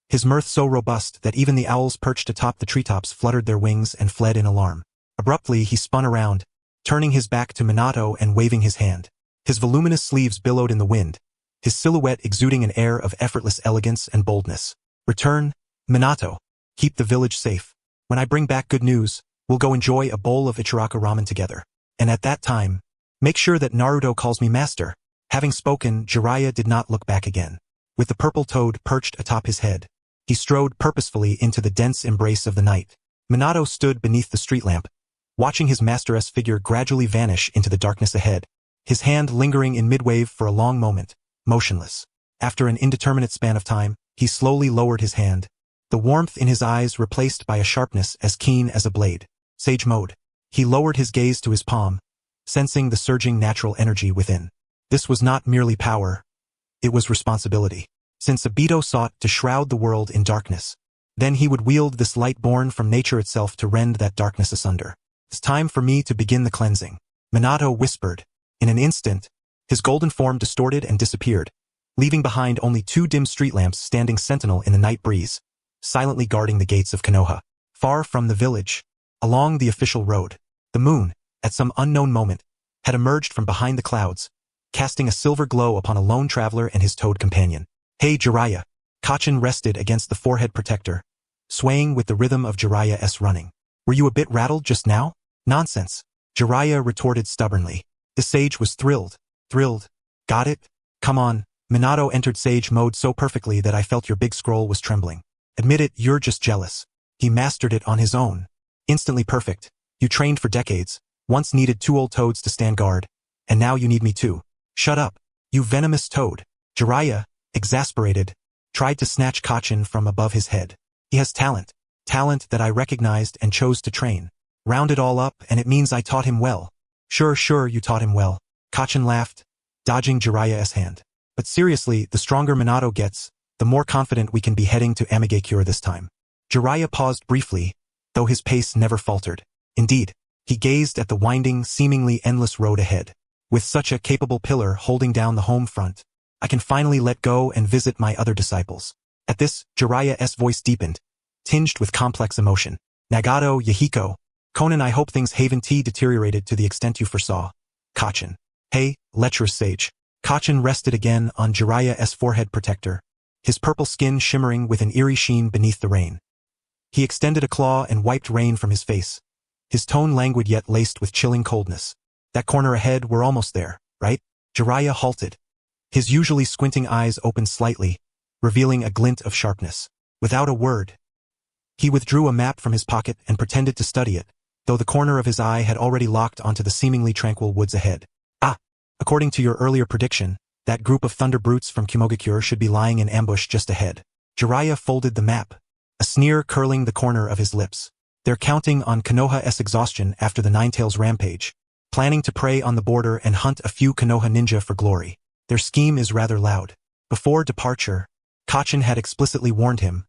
His mirth so robust that even the owls perched atop the treetops fluttered their wings and fled in alarm. Abruptly, he spun around, turning his back to Minato and waving his hand. His voluminous sleeves billowed in the wind, his silhouette exuding an air of effortless elegance and boldness. Return, Minato. Keep the village safe. When I bring back good news, we'll go enjoy a bowl of Ichiraka ramen together. And at that time, make sure that Naruto calls me master. Having spoken, Jiraiya did not look back again. With the purple toad perched atop his head, he strode purposefully into the dense embrace of the night. Minato stood beneath the street lamp, watching his master's figure gradually vanish into the darkness ahead, his hand lingering in midwave for a long moment, motionless. After an indeterminate span of time, he slowly lowered his hand, the warmth in his eyes replaced by a sharpness as keen as a blade. Sage mode. He lowered his gaze to his palm, sensing the surging natural energy within. This was not merely power, it was responsibility. Since Obito sought to shroud the world in darkness, then he would wield this light born from nature itself to rend that darkness asunder. It's time for me to begin the cleansing. Minato whispered. In an instant, his golden form distorted and disappeared, leaving behind only two dim street lamps standing sentinel in the night breeze, silently guarding the gates of Konoha. Far from the village, along the official road, the moon, at some unknown moment, had emerged from behind the clouds, casting a silver glow upon a lone traveler and his toad companion. Hey Jiraiya. Kachin rested against the forehead protector, swaying with the rhythm of Jiraiya's running. Were you a bit rattled just now? Nonsense. Jiraiya retorted stubbornly. The sage was thrilled. Thrilled. Got it? Come on. Minato entered sage mode so perfectly that I felt your big scroll was trembling. Admit it, you're just jealous. He mastered it on his own. Instantly perfect. You trained for decades, once needed two old toads to stand guard, and now you need me too. Shut up, you venomous toad. Jiraiya, exasperated, tried to snatch Kachin from above his head. He has talent. Talent that I recognized and chose to train. Round it all up, and it means I taught him well. Sure, you taught him well. Kachin laughed, dodging Jiraiya's hand. But seriously, the stronger Minato gets, the more confident we can be heading to Amigakure this time. Jiraiya paused briefly, though his pace never faltered. Indeed, he gazed at the winding, seemingly endless road ahead. With such a capable pillar holding down the home front, I can finally let go and visit my other disciples. At this, Jiraiya's voice deepened, tinged with complex emotion. Nagato, Yahiko, Conan, I hope things haven't deteriorated to the extent you foresaw. Kachin. Hey, lecherous sage. Kachin rested again on Jiraiya's forehead protector, his purple skin shimmering with an eerie sheen beneath the rain. He extended a claw and wiped rain from his face, his tone languid yet laced with chilling coldness. That corner ahead, we're almost there, right? Jiraiya halted. His usually squinting eyes opened slightly, revealing a glint of sharpness. Without a word, he withdrew a map from his pocket and pretended to study it, though the corner of his eye had already locked onto the seemingly tranquil woods ahead. Ah! According to your earlier prediction, that group of thunder brutes from Kimogakure should be lying in ambush just ahead. Jiraiya folded the map, a sneer curling the corner of his lips. They're counting on Konoha's exhaustion after the Ninetales rampage, planning to prey on the border and hunt a few Konoha ninja for glory. Their scheme is rather loud. Before departure, Kachin had explicitly warned him,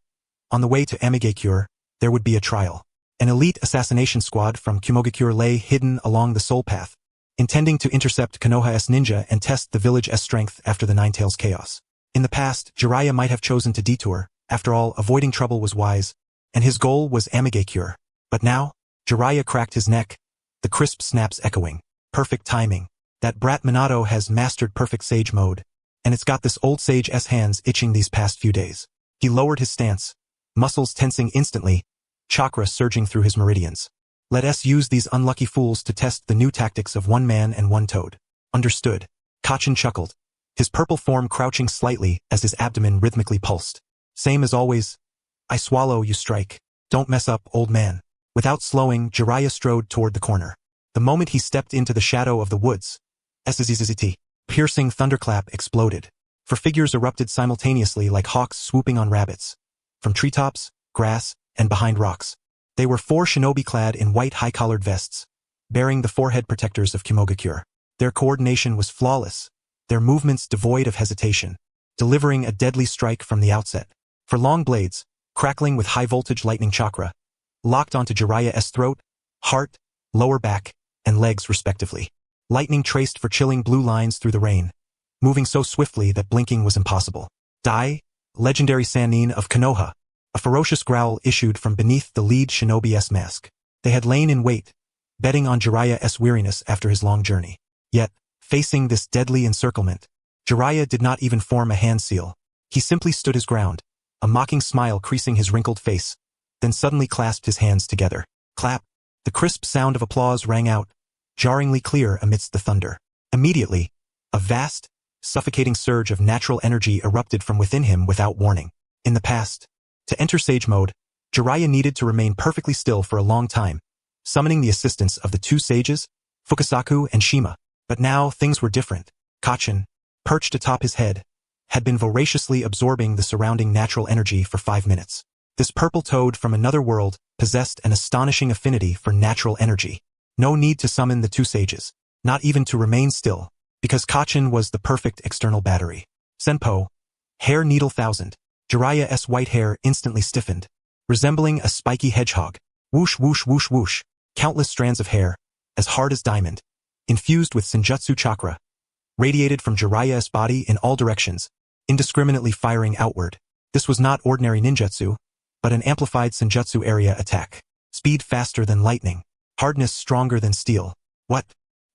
on the way to Amigakure, there would be a trial. An elite assassination squad from Kimogakure lay hidden along the soul path, intending to intercept Konoha's ninja and test the village's strength after the Ninetales chaos. In the past, Jiraiya might have chosen to detour. After all, avoiding trouble was wise, and his goal was Amigakure. But now, Jiraiya cracked his neck, the crisp snaps echoing. Perfect timing. That brat Minato has mastered perfect sage mode, And it's got this old sage's hands itching these past few days. He lowered his stance, muscles tensing instantly, chakra surging through his meridians. Let us use these unlucky fools to test the new tactics of one man and one toad. Understood. Kachin chuckled, his purple form crouching slightly as his abdomen rhythmically pulsed. Same as always. I swallow, you strike. Don't mess up, old man. Without slowing, Jiraiya strode toward the corner. The moment he stepped into the shadow of the woods, SZZZT, piercing thunderclap exploded. For figures erupted simultaneously like hawks swooping on rabbits. From treetops, grass, and behind rocks. They were 4 shinobi clad in white high-collared vests, bearing the forehead protectors of Kimogakure. Their coordination was flawless, their movements devoid of hesitation, delivering a deadly strike from the outset. For long blades, crackling with high-voltage lightning chakra, locked onto Jiraiya's throat, heart, lower back, and legs respectively. Lightning traced for chilling blue lines through the rain, moving so swiftly that blinking was impossible. Dai, legendary Sannin of Konoha. A ferocious growl issued from beneath the lead shinobi's mask. They had lain in wait, betting on Jiraiya's weariness after his long journey. Yet, facing this deadly encirclement, Jiraiya did not even form a hand seal. He simply stood his ground, a mocking smile creasing his wrinkled face, then suddenly clasped his hands together. Clap! The crisp sound of applause rang out, jarringly clear amidst the thunder. Immediately, a vast, suffocating surge of natural energy erupted from within him without warning. In the past, to enter Sage mode, Jiraiya needed to remain perfectly still for a long time, summoning the assistance of the 2 sages, Fugaku and Shima. But now things were different. Kachin, perched atop his head, had been voraciously absorbing the surrounding natural energy for 5 minutes. This purple toad from another world possessed an astonishing affinity for natural energy. No need to summon the 2 sages, not even to remain still, because Kachin was the perfect external battery. Senpo, hair needle 1000. Jiraiya's white hair instantly stiffened, resembling a spiky hedgehog. Whoosh whoosh whoosh whoosh, countless strands of hair, as hard as diamond, infused with senjutsu chakra, radiated from Jiraiya's body in all directions, indiscriminately firing outward. This was not ordinary ninjutsu, but an amplified senjutsu area attack. Speed faster than lightning, hardness stronger than steel. What?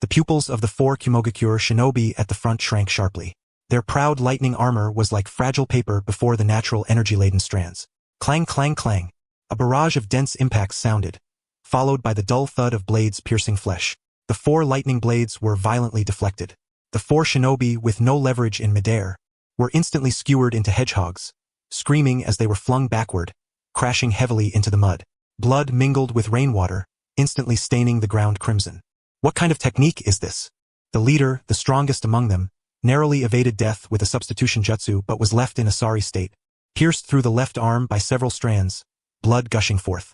The pupils of the 4 Kimogakure shinobi at the front shrank sharply. Their proud lightning armor was like fragile paper before the natural energy-laden strands. Clang clang clang. A barrage of dense impacts sounded, followed by the dull thud of blades piercing flesh. The 4 lightning blades were violently deflected. The 4 shinobi, with no leverage in midair, were instantly skewered into hedgehogs, screaming as they were flung backward, crashing heavily into the mud. Blood mingled with rainwater, instantly staining the ground crimson. What kind of technique is this? The leader, the strongest among them, narrowly evaded death with a substitution jutsu but was left in a sorry state, pierced through the left arm by several strands, blood gushing forth.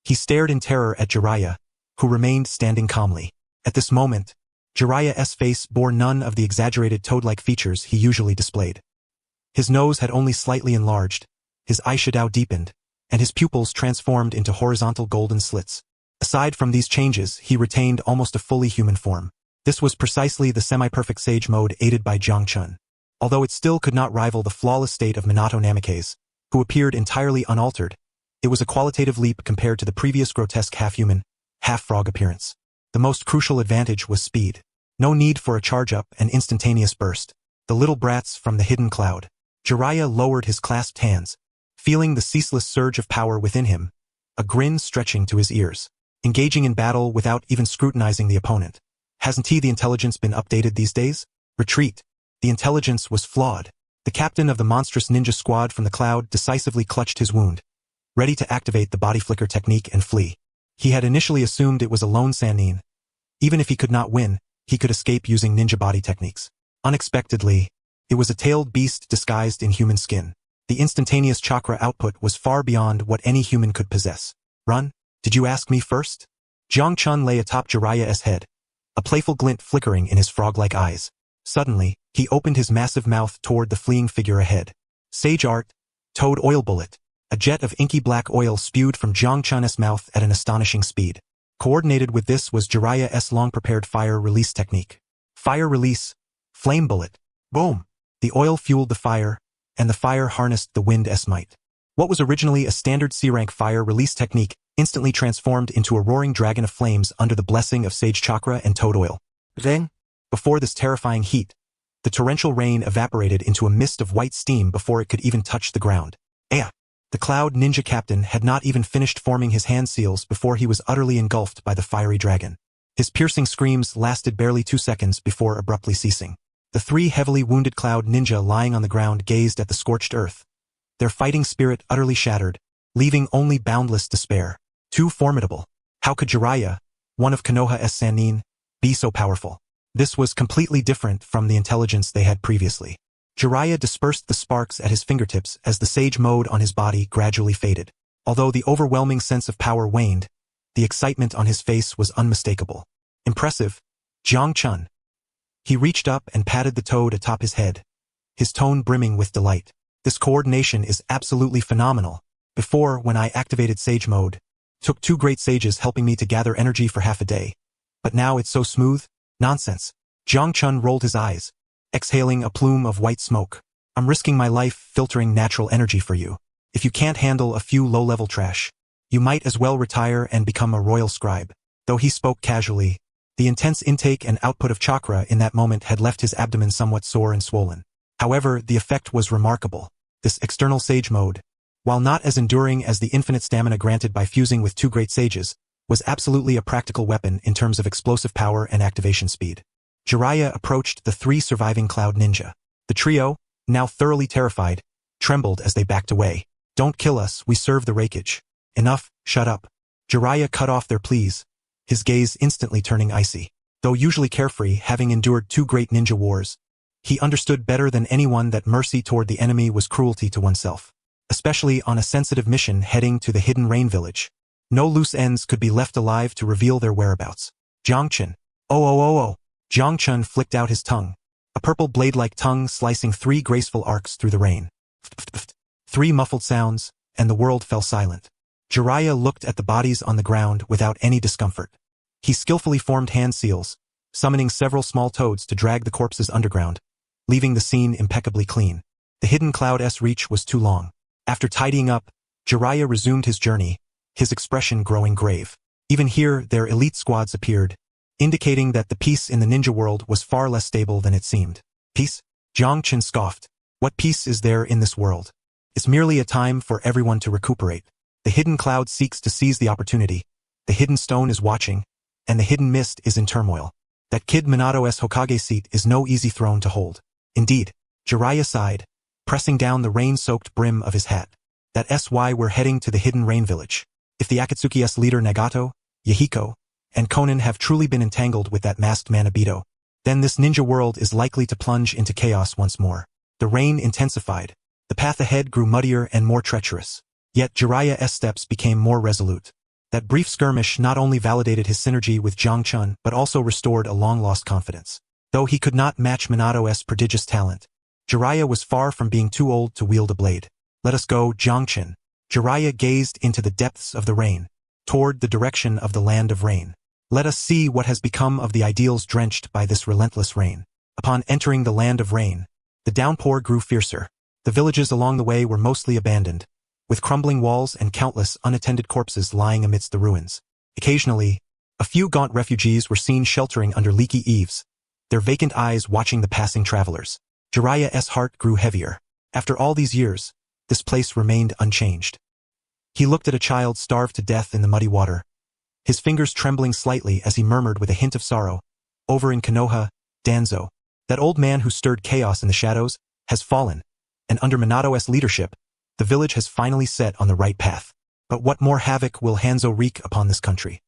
He stared in terror at Jiraiya, who remained standing calmly. At this moment, Jiraiya's face bore none of the exaggerated toad-like features he usually displayed. His nose had only slightly enlarged, his eyeshadow deepened, and his pupils transformed into horizontal golden slits. Aside from these changes, he retained almost a fully human form. This was precisely the semi-perfect Sage mode aided by Jiang Chun. Although it still could not rival the flawless state of Minato Namikaze, who appeared entirely unaltered, it was a qualitative leap compared to the previous grotesque half-human, half-frog appearance. The most crucial advantage was speed. No need for a charge-up and instantaneous burst. The little brats from the hidden cloud. Jiraiya lowered his clasped hands, feeling the ceaseless surge of power within him, a grin stretching to his ears. Engaging in battle without even scrutinizing the opponent. Hasn't the intelligence been updated these days? Retreat. The intelligence was flawed. The captain of the monstrous ninja squad from the cloud decisively clutched his wound, ready to activate the body flicker technique and flee. He had initially assumed it was a lone Sannin. Even if he could not win, he could escape using ninja body techniques. Unexpectedly, it was a tailed beast disguised in human skin. The instantaneous chakra output was far beyond what any human could possess. Run? Did you ask me first? Jiang Chun lay atop Jiraiya's head, a playful glint flickering in his frog-like eyes. Suddenly, he opened his massive mouth toward the fleeing figure ahead. Sage art, toad oil bullet. A jet of inky black oil spewed from Jiang Chun's mouth at an astonishing speed. Coordinated with this was Jiraiya's long-prepared fire release technique. Fire release, flame bullet. Boom! The oil fueled the fire, and the fire harnessed the wind's might. What was originally a standard C-rank fire release technique instantly transformed into a roaring dragon of flames under the blessing of Sage Chakra and Toad Oil. Then, before this terrifying heat, The torrential rain evaporated into a mist of white steam before it could even touch the ground. The Cloud Ninja Captain had not even finished forming his hand seals before he was utterly engulfed by the fiery dragon. His piercing screams lasted barely 2 seconds before abruptly ceasing. The 3 heavily wounded Cloud Ninja lying on the ground gazed at the scorched earth, their fighting spirit utterly shattered, leaving only boundless despair. Too formidable. How could Jiraiya, one of Konoha's Sannin, be so powerful? This was completely different from the intelligence they had previously. Jiraiya dispersed the sparks at his fingertips as the sage mode on his body gradually faded. Although the overwhelming sense of power waned, the excitement on his face was unmistakable. Impressive, Jiang Chun. He reached up and patted the toad atop his head, his tone brimming with delight. This coordination is absolutely phenomenal. Before, when I activated sage mode, took 2 great sages helping me to gather energy for half a day. But now it's so smooth? Nonsense. Jiang Chun rolled his eyes, exhaling a plume of white smoke. I'm risking my life filtering natural energy for you. If you can't handle a few low-level trash, you might as well retire and become a royal scribe. Though he spoke casually, the intense intake and output of chakra in that moment had left his abdomen somewhat sore and swollen. However, the effect was remarkable. This external sage mode, while not as enduring as the infinite stamina granted by fusing with 2 great sages, was absolutely a practical weapon in terms of explosive power and activation speed. Jiraiya approached the 3 surviving Cloud Ninja. The trio, now thoroughly terrified, trembled as they backed away. Don't kill us, we serve the rakeage. Enough, shut up. Jiraiya cut off their pleas, his gaze instantly turning icy. Though usually carefree, having endured 2 great ninja wars, he understood better than anyone that mercy toward the enemy was cruelty to oneself. Especially on a sensitive mission heading to the hidden rain village. No loose ends could be left alive to reveal their whereabouts. Jiang Chun. Oh. Jiang Chun flicked out his tongue, a purple blade-like tongue slicing 3 graceful arcs through the rain. 3 muffled sounds, and the world fell silent. Jiraiya looked at the bodies on the ground without any discomfort. He skillfully formed hand seals, summoning several small toads to drag the corpses underground, leaving the scene impeccably clean. The hidden Cloud's reach was too long. After tidying up, Jiraiya resumed his journey, his expression growing grave. Even here, their elite squads appeared, indicating that the peace in the ninja world was far less stable than it seemed. Peace? Jiang Chun scoffed. What peace is there in this world? It's merely a time for everyone to recuperate. The hidden cloud seeks to seize the opportunity, the hidden stone is watching, and the hidden mist is in turmoil. That kid Minato's Hokage seat is no easy throne to hold. Indeed, Jiraiya sighed, pressing down the rain-soaked brim of his hat. That's why we're heading to the hidden rain village. If the Akatsuki's leader Nagato, Yahiko, and Konan have truly been entangled with that masked man Obito, then this ninja world is likely to plunge into chaos once more. The rain intensified. The path ahead grew muddier and more treacherous. Yet Jiraiya's steps became more resolute. That brief skirmish not only validated his synergy with Jiang Chun but also restored a long-lost confidence. Though he could not match Minato's prodigious talent, Jiraiya was far from being too old to wield a blade. Let us go, Jiang Chun. Jiraiya gazed into the depths of the rain, toward the direction of the land of rain. Let us see what has become of the ideals drenched by this relentless rain. Upon entering the land of rain, the downpour grew fiercer. The villages along the way were mostly abandoned, with crumbling walls and countless unattended corpses lying amidst the ruins. Occasionally, a few gaunt refugees were seen sheltering under leaky eaves, their vacant eyes watching the passing travelers. Jiraiya's heart grew heavier. After all these years, this place remained unchanged. He looked at a child starved to death in the muddy water, his fingers trembling slightly as he murmured with a hint of sorrow, "Over in Konoha, Danzo, that old man who stirred chaos in the shadows, has fallen, and under Minato's leadership, the village has finally set on the right path. But what more havoc will Hanzo wreak upon this country?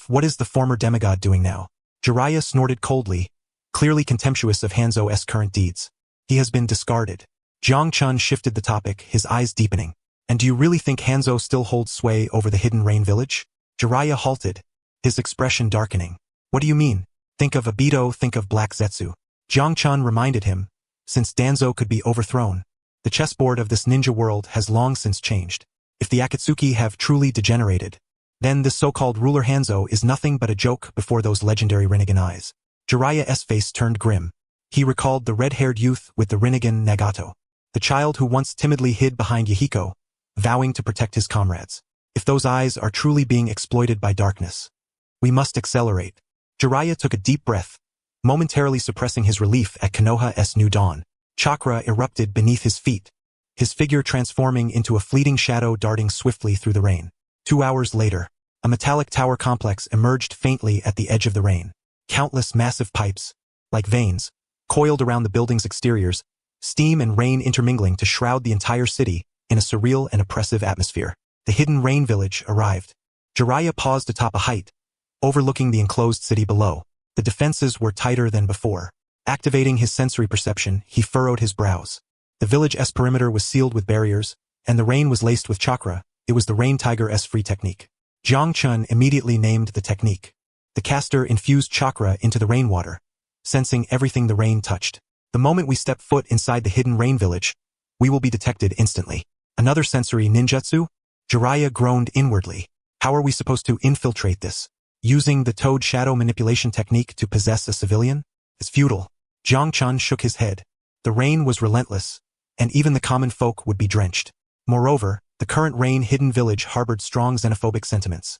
What is the former demigod doing now?" Jiraiya snorted coldly, clearly contemptuous of Hanzo's current deeds. He has been discarded. Jiang Chun shifted the topic, his eyes deepening. And do you really think Hanzo still holds sway over the hidden rain village? Jiraiya halted, his expression darkening. What do you mean? Think of Obito, think of Black Zetsu. Jiang Chun reminded him, since Danzo could be overthrown, the chessboard of this ninja world has long since changed. If the Akatsuki have truly degenerated, then this so-called ruler Hanzo is nothing but a joke before those legendary Rinnegan eyes. Jiraiya's face turned grim. He recalled the red-haired youth with the Rinnegan Nagato, the child who once timidly hid behind Yahiko, vowing to protect his comrades. If those eyes are truly being exploited by darkness, we must accelerate. Jiraiya took a deep breath, momentarily suppressing his relief at Konoha's new dawn. Chakra erupted beneath his feet, his figure transforming into a fleeting shadow darting swiftly through the rain. 2 hours later, a metallic tower complex emerged faintly at the edge of the rain. Countless massive pipes, like veins, coiled around the building's exteriors, steam and rain intermingling to shroud the entire city in a surreal and oppressive atmosphere. The hidden rain village arrived. Jiraiya paused atop a height, overlooking the enclosed city below. The defenses were tighter than before. Activating his sensory perception, he furrowed his brows. The village's perimeter was sealed with barriers, and the rain was laced with chakra. It was the Rain Tiger's free technique. Jiang Chun immediately named the technique. The caster infused chakra into the rainwater, sensing everything the rain touched. The moment we step foot inside the hidden rain village, we will be detected instantly. Another sensory ninjutsu? Jiraiya groaned inwardly. How are we supposed to infiltrate this? Using the toad shadow manipulation technique to possess a civilian? It's futile. Jiang Chun shook his head. The rain was relentless, and even the common folk would be drenched. Moreover, the current rain-hidden village harbored strong xenophobic sentiments.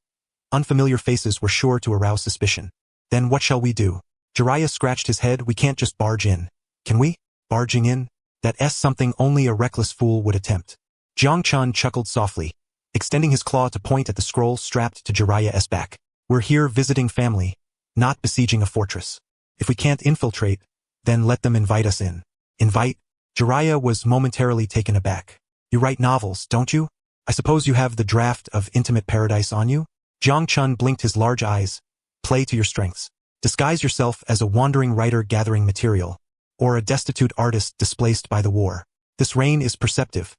Unfamiliar faces were sure to arouse suspicion. Then what shall we do? Jiraiya scratched his head. We can't just barge in. Can we? Barging in? That's something only a reckless fool would attempt. Jiang Chun chuckled softly, extending his claw to point at the scroll strapped to Jiraiya's back. We're here visiting family, not besieging a fortress. If we can't infiltrate, then let them invite us in. Invite? Jiraiya was momentarily taken aback. You write novels, don't you? I suppose you have the draft of Intimate Paradise on you? Jiang Chun blinked his large eyes. Play to your strengths. Disguise yourself as a wandering writer gathering material, or a destitute artist displaced by the war. This rain is perceptive.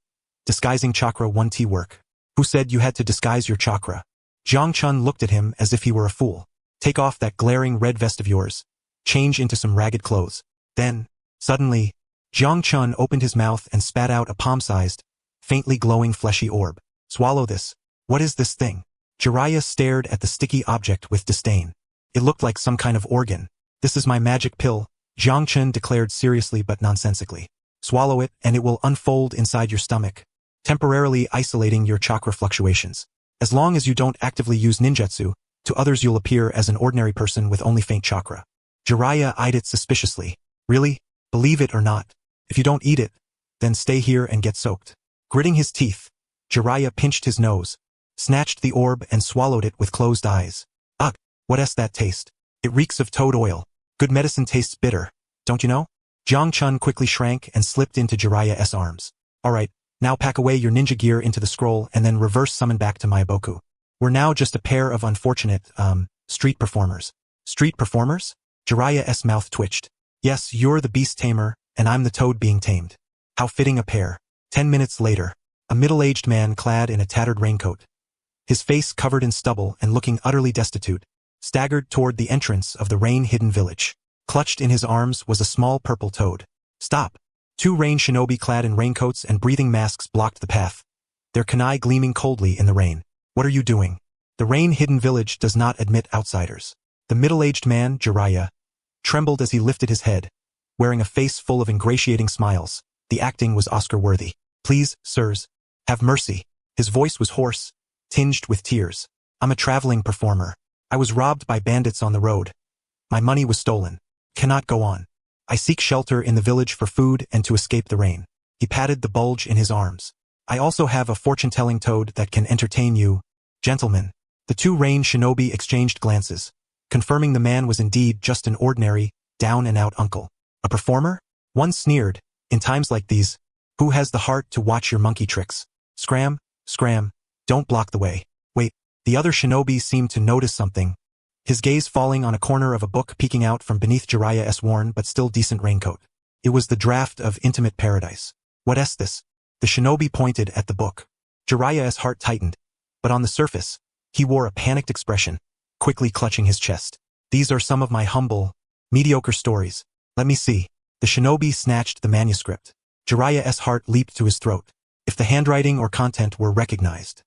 Disguising chakra 1T work. Who said you had to disguise your chakra? Jiang Chun looked at him as if he were a fool. Take off that glaring red vest of yours. Change into some ragged clothes. Then, suddenly, Jiang Chun opened his mouth and spat out a palm-sized, faintly glowing fleshy orb. Swallow this. What is this thing? Jiraiya stared at the sticky object with disdain. It looked like some kind of organ. This is my magic pill, Jiang Chun declared seriously but nonsensically. Swallow it and it will unfold inside your stomach, temporarily isolating your chakra fluctuations. As long as you don't actively use ninjutsu, to others you'll appear as an ordinary person with only faint chakra. Jiraiya eyed it suspiciously. Really? Believe it or not. If you don't eat it, then stay here and get soaked. Gritting his teeth, Jiraiya pinched his nose, snatched the orb and swallowed it with closed eyes. Ugh, what's that taste? It reeks of toad oil. Good medicine tastes bitter, don't you know? Jiang Chun quickly shrank and slipped into Jiraiya's arms. Alright, now pack away your ninja gear into the scroll and then reverse summon back to Maiboku. We're now just a pair of unfortunate, street performers. Street performers? Jiraiya's mouth twitched. Yes, you're the beast tamer, and I'm the toad being tamed. How fitting a pair. 10 minutes later, a middle-aged man clad in a tattered raincoat, his face covered in stubble and looking utterly destitute, staggered toward the entrance of the rain-hidden village. Clutched in his arms was a small purple toad. Stop! 2 rain shinobi clad in raincoats and breathing masks blocked the path, their kunai gleaming coldly in the rain. What are you doing? The rain-hidden village does not admit outsiders. The middle-aged man, Jiraiya, trembled as he lifted his head, wearing a face full of ingratiating smiles. The acting was Oscar-worthy. Please, sirs, have mercy. His voice was hoarse, tinged with tears. I'm a traveling performer. I was robbed by bandits on the road. My money was stolen. Cannot go on. I seek shelter in the village for food and to escape the rain. He patted the bulge in his arms. I also have a fortune-telling toad that can entertain you, gentlemen. The 2 rain shinobi exchanged glances, confirming the man was indeed just an ordinary, down-and-out uncle. A performer? One sneered. In times like these, who has the heart to watch your monkey tricks? Scram, scram, don't block the way. Wait, the other shinobi seemed to notice something, his gaze falling on a corner of a book peeking out from beneath Jiraiya's worn but still decent raincoat. It was the draft of Intimate Paradise. What's this? The shinobi pointed at the book. Jiraiya's heart tightened, but on the surface, he wore a panicked expression, quickly clutching his chest. These are some of my humble, mediocre stories. Let me see. The shinobi snatched the manuscript. Jiraiya's heart leaped to his throat. If the handwriting or content were recognized.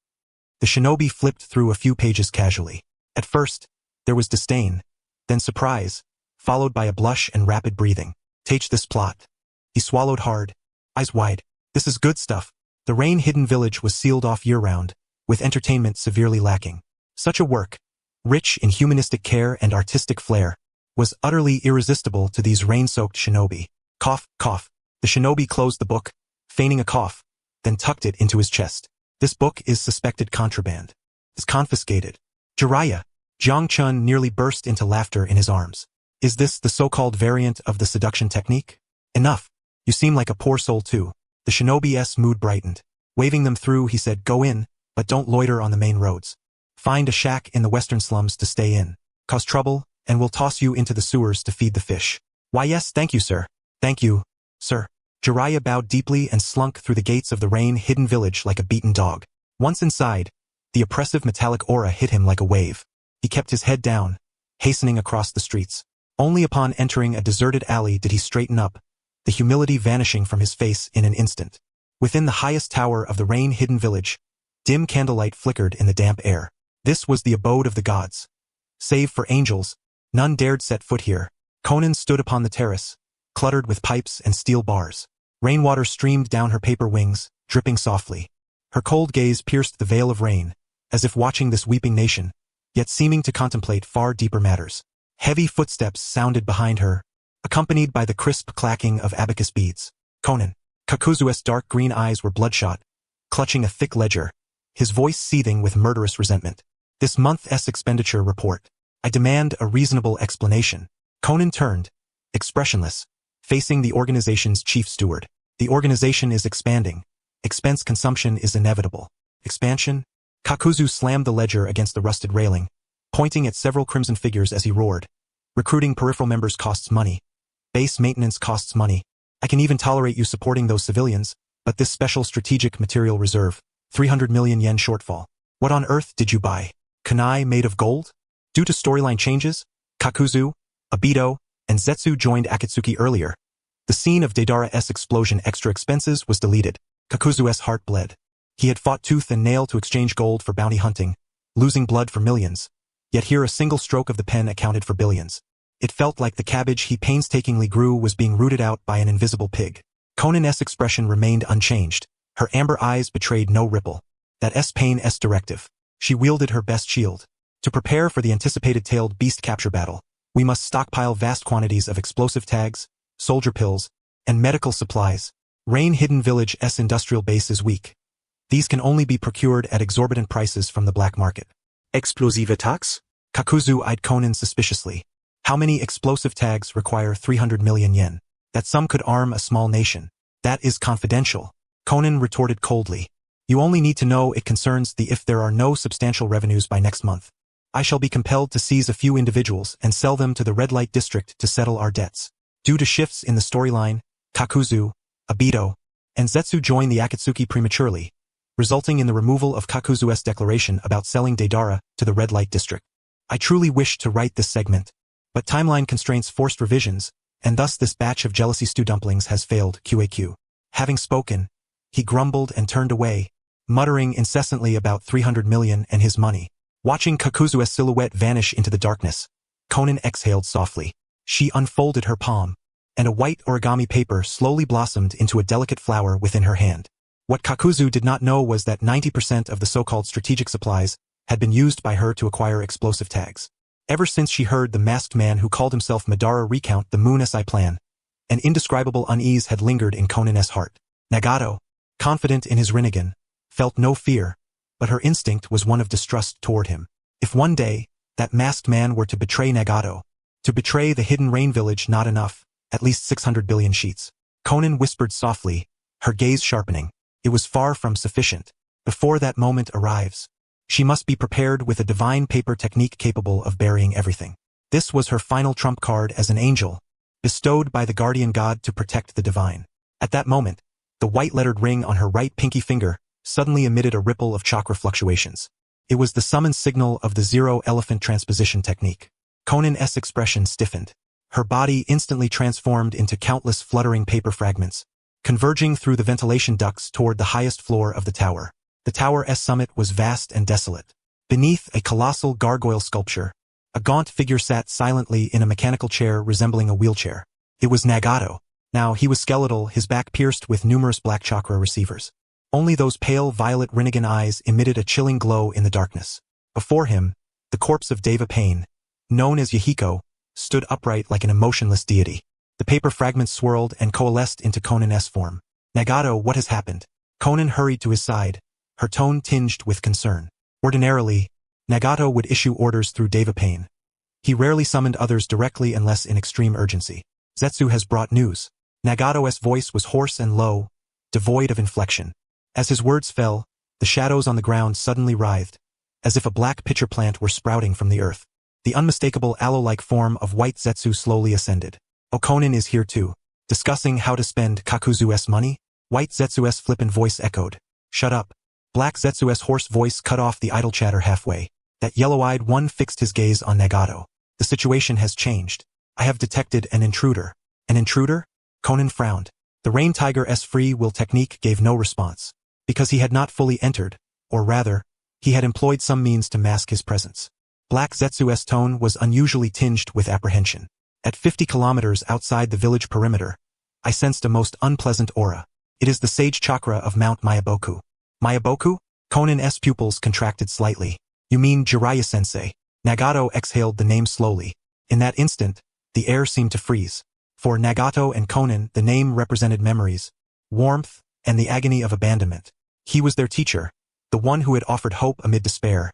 The shinobi flipped through a few pages casually. At first, there was disdain, then surprise, followed by a blush and rapid breathing. Take this plot. He swallowed hard, eyes wide. This is good stuff. The rain-hidden village was sealed off year-round, with entertainment severely lacking. Such a work, rich in humanistic care and artistic flair, was utterly irresistible to these rain-soaked shinobi. Cough, cough. The shinobi closed the book, feigning a cough, then tucked it into his chest. This book is suspected contraband. Is confiscated. Jiraiya. Jiang Chun nearly burst into laughter in his arms. Is this the so-called variant of the seduction technique? Enough. You seem like a poor soul too. The shinobi's mood brightened. Waving them through, he said, go in, but don't loiter on the main roads. Find a shack in the western slums to stay in. Cause trouble, and we'll toss you into the sewers to feed the fish. Why yes, thank you, sir. Thank you, sir. Jiraiya bowed deeply and slunk through the gates of the rain-hidden village like a beaten dog. Once inside, the oppressive metallic aura hit him like a wave. He kept his head down, hastening across the streets. Only upon entering a deserted alley did he straighten up, the humility vanishing from his face in an instant. Within the highest tower of the rain-hidden village, dim candlelight flickered in the damp air. This was the abode of the gods. Save for angels, none dared set foot here. Conan stood upon the terrace, cluttered with pipes and steel bars. Rainwater streamed down her paper wings, dripping softly. Her cold gaze pierced the veil of rain, as if watching this weeping nation, yet seeming to contemplate far deeper matters. Heavy footsteps sounded behind her, accompanied by the crisp clacking of abacus beads. Conan. Kakuzu's dark green eyes were bloodshot, clutching a thick ledger, his voice seething with murderous resentment. This month's expenditure report. I demand a reasonable explanation. Conan turned, expressionless, facing the organization's chief steward. The organization is expanding. Expense consumption is inevitable. Expansion? Kakuzu slammed the ledger against the rusted railing, pointing at several crimson figures as he roared. Recruiting peripheral members costs money. Base maintenance costs money. I can even tolerate you supporting those civilians, but this special strategic material reserve, 300 million yen shortfall. What on earth did you buy? Kunai made of gold? Due to storyline changes, Kakuzu, Obito, and Zetsu joined Akatsuki earlier. The scene of Deidara's explosion extra expenses was deleted. Kakuzu's heart bled. He had fought tooth and nail to exchange gold for bounty hunting, losing blood for millions. Yet here a single stroke of the pen accounted for billions. It felt like the cabbage he painstakingly grew was being rooted out by an invisible pig. Conan's expression remained unchanged. Her amber eyes betrayed no ripple. That Pain's directive. She wielded her best shield. To prepare for the anticipated tailed beast capture battle, we must stockpile vast quantities of explosive tags, soldier pills, and medical supplies. Rain-hidden village's industrial base is weak. These can only be procured at exorbitant prices from the black market. Explosive attacks? Kakuzu eyed Conan suspiciously. How many explosive tags require 300 million yen? That sum could arm a small nation. That is confidential. Conan retorted coldly. You only need to know it concerns the if there are no substantial revenues by next month. I shall be compelled to seize a few individuals and sell them to the red light district to settle our debts. Due to shifts in the storyline, Kakuzu, Obito, and Zetsu joined the Akatsuki prematurely, resulting in the removal of Kakuzu's declaration about selling Deidara to the red light district. I truly wish to write this segment, but timeline constraints forced revisions, and thus this batch of jealousy stew dumplings has failed. QAQ. Having spoken, he grumbled and turned away, muttering incessantly about 300 million and his money. Watching Kakuzu's silhouette vanish into the darkness, Conan exhaled softly. She unfolded her palm, and a white origami paper slowly blossomed into a delicate flower within her hand. What Kakuzu did not know was that 90% of the so-called strategic supplies had been used by her to acquire explosive tags. Ever since she heard the masked man who called himself Madara recount the Moon SI plan, an indescribable unease had lingered in Conan's heart. Nagato, confident in his Rinnegan, felt no fear, but her instinct was one of distrust toward him. If one day, that masked man were to betray Nagato, to betray the hidden rain village not enough, at least 600 billion sheets. Conan whispered softly, her gaze sharpening. It was far from sufficient. Before that moment arrives, she must be prepared with a divine paper technique capable of burying everything. This was her final trump card as an angel, bestowed by the guardian god to protect the divine. At that moment, the white-lettered ring on her right pinky finger suddenly emitted a ripple of chakra fluctuations. It was the summon signal of the zero elephant transposition technique. Conan's expression stiffened. Her body instantly transformed into countless fluttering paper fragments, converging through the ventilation ducts toward the highest floor of the tower. The tower's summit was vast and desolate. Beneath a colossal gargoyle sculpture, a gaunt figure sat silently in a mechanical chair resembling a wheelchair. It was Nagato. Now he was skeletal, his back pierced with numerous black chakra receivers. Only those pale violet Rinnegan eyes emitted a chilling glow in the darkness. Before him, the corpse of Deva Pain, known as Yahiko, stood upright like an emotionless deity. The paper fragments swirled and coalesced into Konin's form. Nagato, what has happened? Konin hurried to his side, her tone tinged with concern. Ordinarily, Nagato would issue orders through Devapane. He rarely summoned others directly unless in extreme urgency. Zetsu has brought news. Nagato's voice was hoarse and low, devoid of inflection. As his words fell, the shadows on the ground suddenly writhed, as if a black pitcher plant were sprouting from the earth. The unmistakable aloe-like form of White Zetsu slowly ascended. Konin is here too. Discussing how to spend Kakuzu's money? White Zetsu's flippant voice echoed. Shut up. Black Zetsu's hoarse voice cut off the idle chatter halfway. That yellow-eyed one fixed his gaze on Nagato. The situation has changed. I have detected an intruder. An intruder? Konin frowned. The Rain Tiger's free will technique gave no response. Because he had not fully entered, or rather, he had employed some means to mask his presence. Black Zetsu's tone was unusually tinged with apprehension. At 50 kilometers outside the village perimeter, I sensed a most unpleasant aura. It is the sage chakra of Mount Mayaboku. Mayaboku? Konin's pupils contracted slightly. You mean Jiraiya-sensei? Nagato exhaled the name slowly. In that instant, the air seemed to freeze. For Nagato and Konin, the name represented memories, warmth, and the agony of abandonment. He was their teacher, the one who had offered hope amid despair,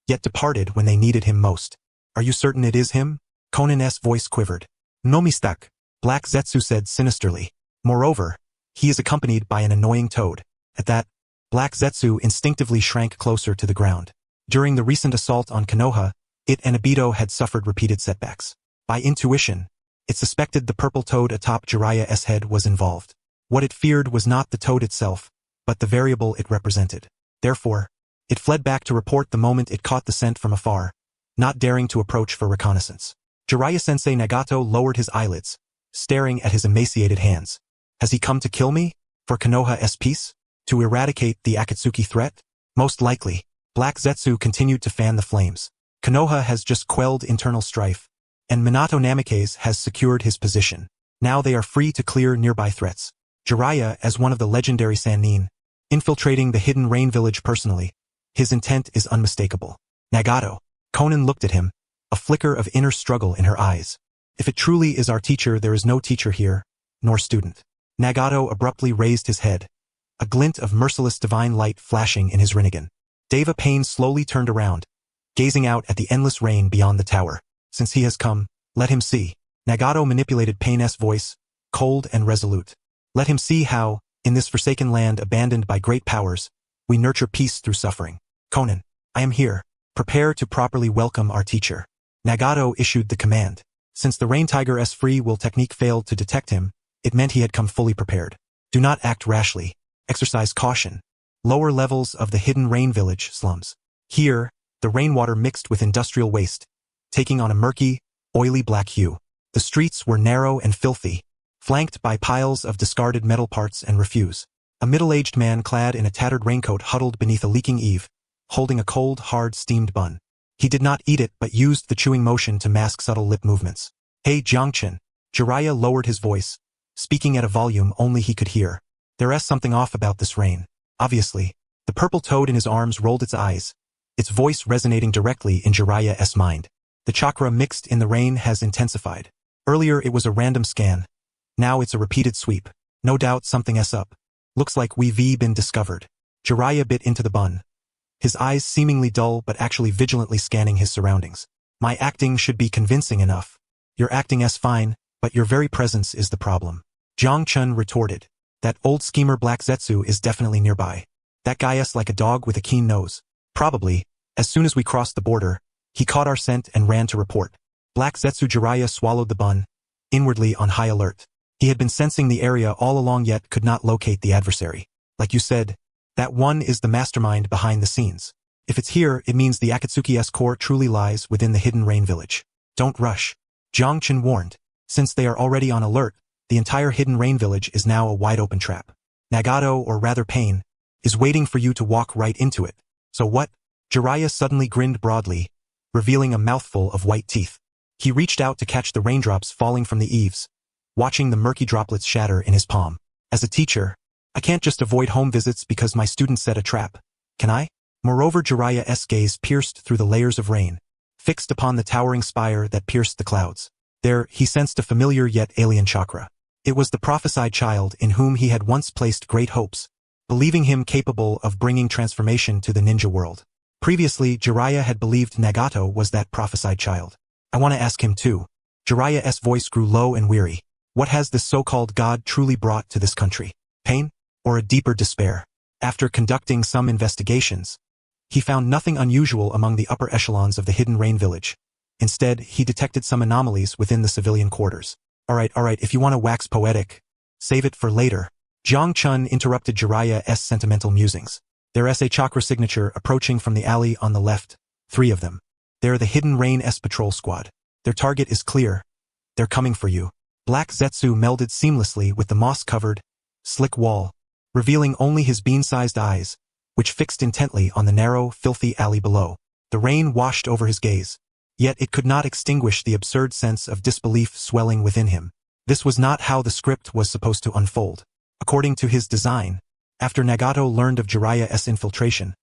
yet departed when they needed him most. Are you certain it is him? Konin's voice quivered. No mistake, Black Zetsu said sinisterly. Moreover, he is accompanied by an annoying toad. At that, Black Zetsu instinctively shrank closer to the ground. During the recent assault on Konoha, it and Obito had suffered repeated setbacks. By intuition, it suspected the purple toad atop Jiraiya's head was involved. What it feared was not the toad itself, but the variable it represented. Therefore, it fled back to report the moment it caught the scent from afar, not daring to approach for reconnaissance. Jiraiya-sensei Nagato lowered his eyelids, staring at his emaciated hands. Has he come to kill me? For Konoha's peace? To eradicate the Akatsuki threat? Most likely. Black Zetsu continued to fan the flames. Konoha has just quelled internal strife, and Minato Namikaze has secured his position. Now they are free to clear nearby threats. Jiraiya, as one of the legendary Sannin, infiltrating the hidden rain village personally. His intent is unmistakable. Nagato. Konin looked at him, a flicker of inner struggle in her eyes. If it truly is our teacher, there is no teacher here, nor student. Nagato abruptly raised his head, a glint of merciless divine light flashing in his Rinnegan. Devapane slowly turned around, gazing out at the endless rain beyond the tower. Since he has come, let him see. Nagato manipulated Paine's voice, cold and resolute. Let him see how, in this forsaken land abandoned by great powers, we nurture peace through suffering. Konin, I am here. Prepare to properly welcome our teacher. Nagato issued the command. Since the Rain Tiger's free will technique failed to detect him, it meant he had come fully prepared. Do not act rashly. Exercise caution. Lower levels of the hidden rain village slums. Here, the rainwater mixed with industrial waste, taking on a murky, oily black hue. The streets were narrow and filthy, flanked by piles of discarded metal parts and refuse. A middle-aged man clad in a tattered raincoat huddled beneath a leaking eave, holding a cold, hard, steamed bun. He did not eat it but used the chewing motion to mask subtle lip movements. Hey Jiangchen. Jiraiya lowered his voice, speaking at a volume only he could hear. There is something off about this rain. Obviously. The purple toad in his arms rolled its eyes, its voice resonating directly in Jiraiya's mind. The chakra mixed in the rain has intensified. Earlier it was a random scan. Now it's a repeated sweep. No doubt something's up. Looks like we've been discovered. Jiraiya bit into the bun, his eyes seemingly dull but actually vigilantly scanning his surroundings. My acting should be convincing enough. Your acting is fine, but your very presence is the problem. Jiang Chun retorted. That old schemer Black Zetsu is definitely nearby. That guy is like a dog with a keen nose. Probably, as soon as we crossed the border, he caught our scent and ran to report. Black Zetsu Jiraiya swallowed the bun, inwardly on high alert. He had been sensing the area all along yet could not locate the adversary. Like you said, that one is the mastermind behind the scenes. If it's here, it means the Akatsuki's core truly lies within the hidden rain village. Don't rush. Jiang Chun warned. Since they are already on alert, the entire hidden rain village is now a wide-open trap. Nagato, or rather Pain, is waiting for you to walk right into it. So what? Jiraiya suddenly grinned broadly, revealing a mouthful of white teeth. He reached out to catch the raindrops falling from the eaves, watching the murky droplets shatter in his palm. As a teacher, I can't just avoid home visits because my students set a trap, can I? Moreover, Jiraiya's gaze pierced through the layers of rain, fixed upon the towering spire that pierced the clouds. There, he sensed a familiar yet alien chakra. It was the prophesied child in whom he had once placed great hopes, believing him capable of bringing transformation to the ninja world. Previously, Jiraiya had believed Nagato was that prophesied child. I want to ask him too. Jiraiya's voice grew low and weary. What has this so-called god truly brought to this country? Pain? Or a deeper despair? After conducting some investigations, he found nothing unusual among the upper echelons of the Hidden Rain village. Instead, he detected some anomalies within the civilian quarters. Alright, if you want to wax poetic, save it for later. Jiang Chun interrupted Jiraiya's sentimental musings. Their SA chakra signature approaching from the alley on the left, 3 of them. They're the Hidden Rain S patrol squad. Their target is clear. They're coming for you. Black Zetsu melded seamlessly with the moss-covered, slick wall, revealing only his bean-sized eyes, which fixed intently on the narrow, filthy alley below. The rain washed over his gaze. Yet it could not extinguish the absurd sense of disbelief swelling within him. This was not how the script was supposed to unfold. According to his design, after Nagato learned of Jiraiya's infiltration,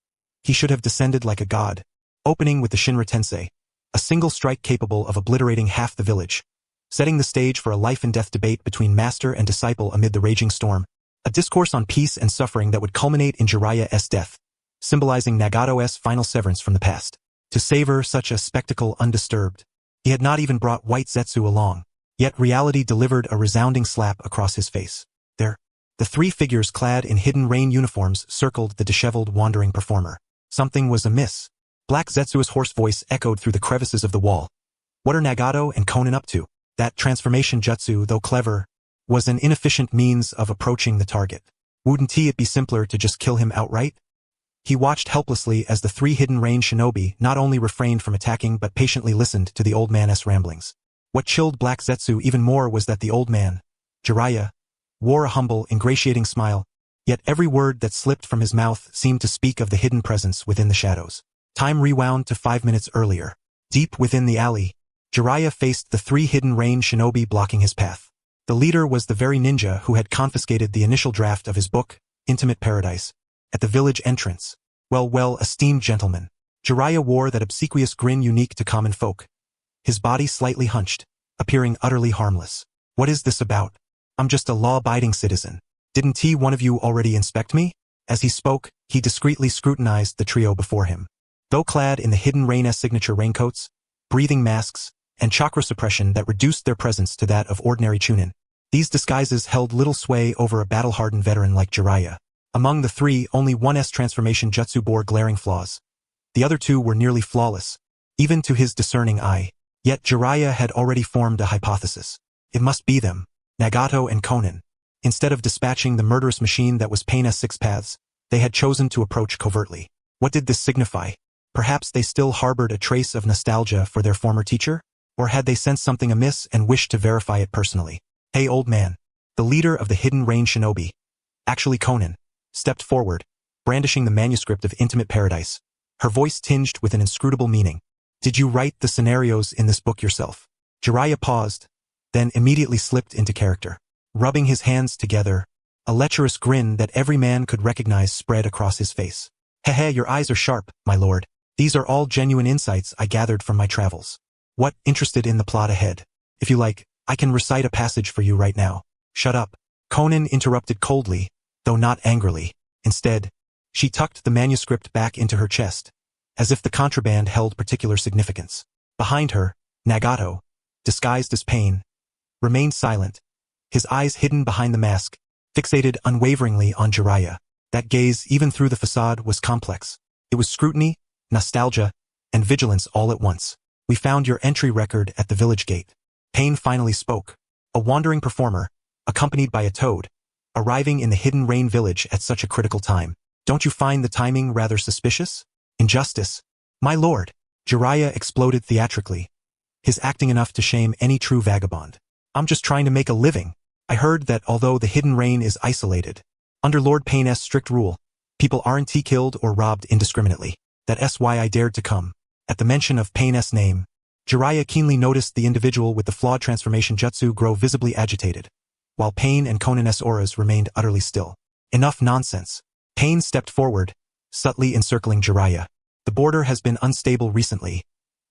he should have descended like a god, opening with the Shinra Tensei, a single strike capable of obliterating half the village, setting the stage for a life-and-death debate between master and disciple amid the raging storm, a discourse on peace and suffering that would culminate in Jiraiya's death, symbolizing Nagato's final severance from the past. To savor such a spectacle undisturbed, he had not even brought White Zetsu along, yet reality delivered a resounding slap across his face. There, the 3 figures clad in Hidden Rain uniforms circled the disheveled wandering performer. Something was amiss. Black Zetsu's hoarse voice echoed through the crevices of the wall. What are Nagato and Konan up to? That transformation jutsu, though clever, was an inefficient means of approaching the target. Wouldn't it be simpler to just kill him outright? He watched helplessly as the 3 Hidden Rain shinobi not only refrained from attacking but patiently listened to the old man's ramblings. What chilled Black Zetsu even more was that the old man, Jiraiya, wore a humble, ingratiating smile, yet every word that slipped from his mouth seemed to speak of the hidden presence within the shadows. Time rewound to 5 minutes earlier. Deep within the alley, Jiraiya faced the 3 Hidden Rain shinobi blocking his path. The leader was the very ninja who had confiscated the initial draft of his book, Intimate Paradise, at the village entrance. Well, esteemed gentlemen. Jiraiya wore that obsequious grin unique to common folk, his body slightly hunched, appearing utterly harmless. What is this about? I'm just a law-abiding citizen. Didn't one of you already inspect me? As he spoke, he discreetly scrutinized the trio before him. Though clad in the Hidden Rain's signature raincoats, breathing masks, and chakra suppression that reduced their presence to that of ordinary chunin, these disguises held little sway over a battle-hardened veteran like Jiraiya. Among the 3, only one's transformation jutsu bore glaring flaws. The other 2 were nearly flawless, even to his discerning eye. Yet Jiraiya had already formed a hypothesis. It must be them, Nagato and Konan. Instead of dispatching the murderous machine that was Pain's 6 paths, they had chosen to approach covertly. What did this signify? Perhaps they still harbored a trace of nostalgia for their former teacher? Or had they sensed something amiss and wished to verify it personally? Hey old man. The leader of the Hidden Rain shinobi, actually Konan, stepped forward, brandishing the manuscript of Intimate Paradise, her voice tinged with an inscrutable meaning. Did you write the scenarios in this book yourself? Jiraiya paused, then immediately slipped into character. Rubbing his hands together, a lecherous grin that every man could recognize spread across his face. Hehe, your eyes are sharp, my lord. These are all genuine insights I gathered from my travels. What, interested in the plot ahead? If you like, I can recite a passage for you right now. Shut up. Konan interrupted coldly, though not angrily. Instead, she tucked the manuscript back into her chest, as if the contraband held particular significance. Behind her, Nagato, disguised as pain, remained silent, his eyes hidden behind the mask, fixated unwaveringly on Jiraiya. That gaze, even through the facade, was complex. It was scrutiny, nostalgia, and vigilance all at once. We found your entry record at the village gate. Pain finally spoke. A wandering performer, accompanied by a toad, arriving in the Hidden Rain village at such a critical time. Don't you find the timing rather suspicious? Injustice. My lord. Jiraiya exploded theatrically, his acting enough to shame any true vagabond. I'm just trying to make a living. I heard that although the Hidden Rain is isolated, under Lord Pain's strict rule, people aren't killed or robbed indiscriminately. That's why I dared to come. At the mention of Pain's name, Jiraiya keenly noticed the individual with the flawed transformation jutsu grow visibly agitated, while Pain and Konan's auras remained utterly still. Enough nonsense. Pain stepped forward, subtly encircling Jiraiya. The border has been unstable recently.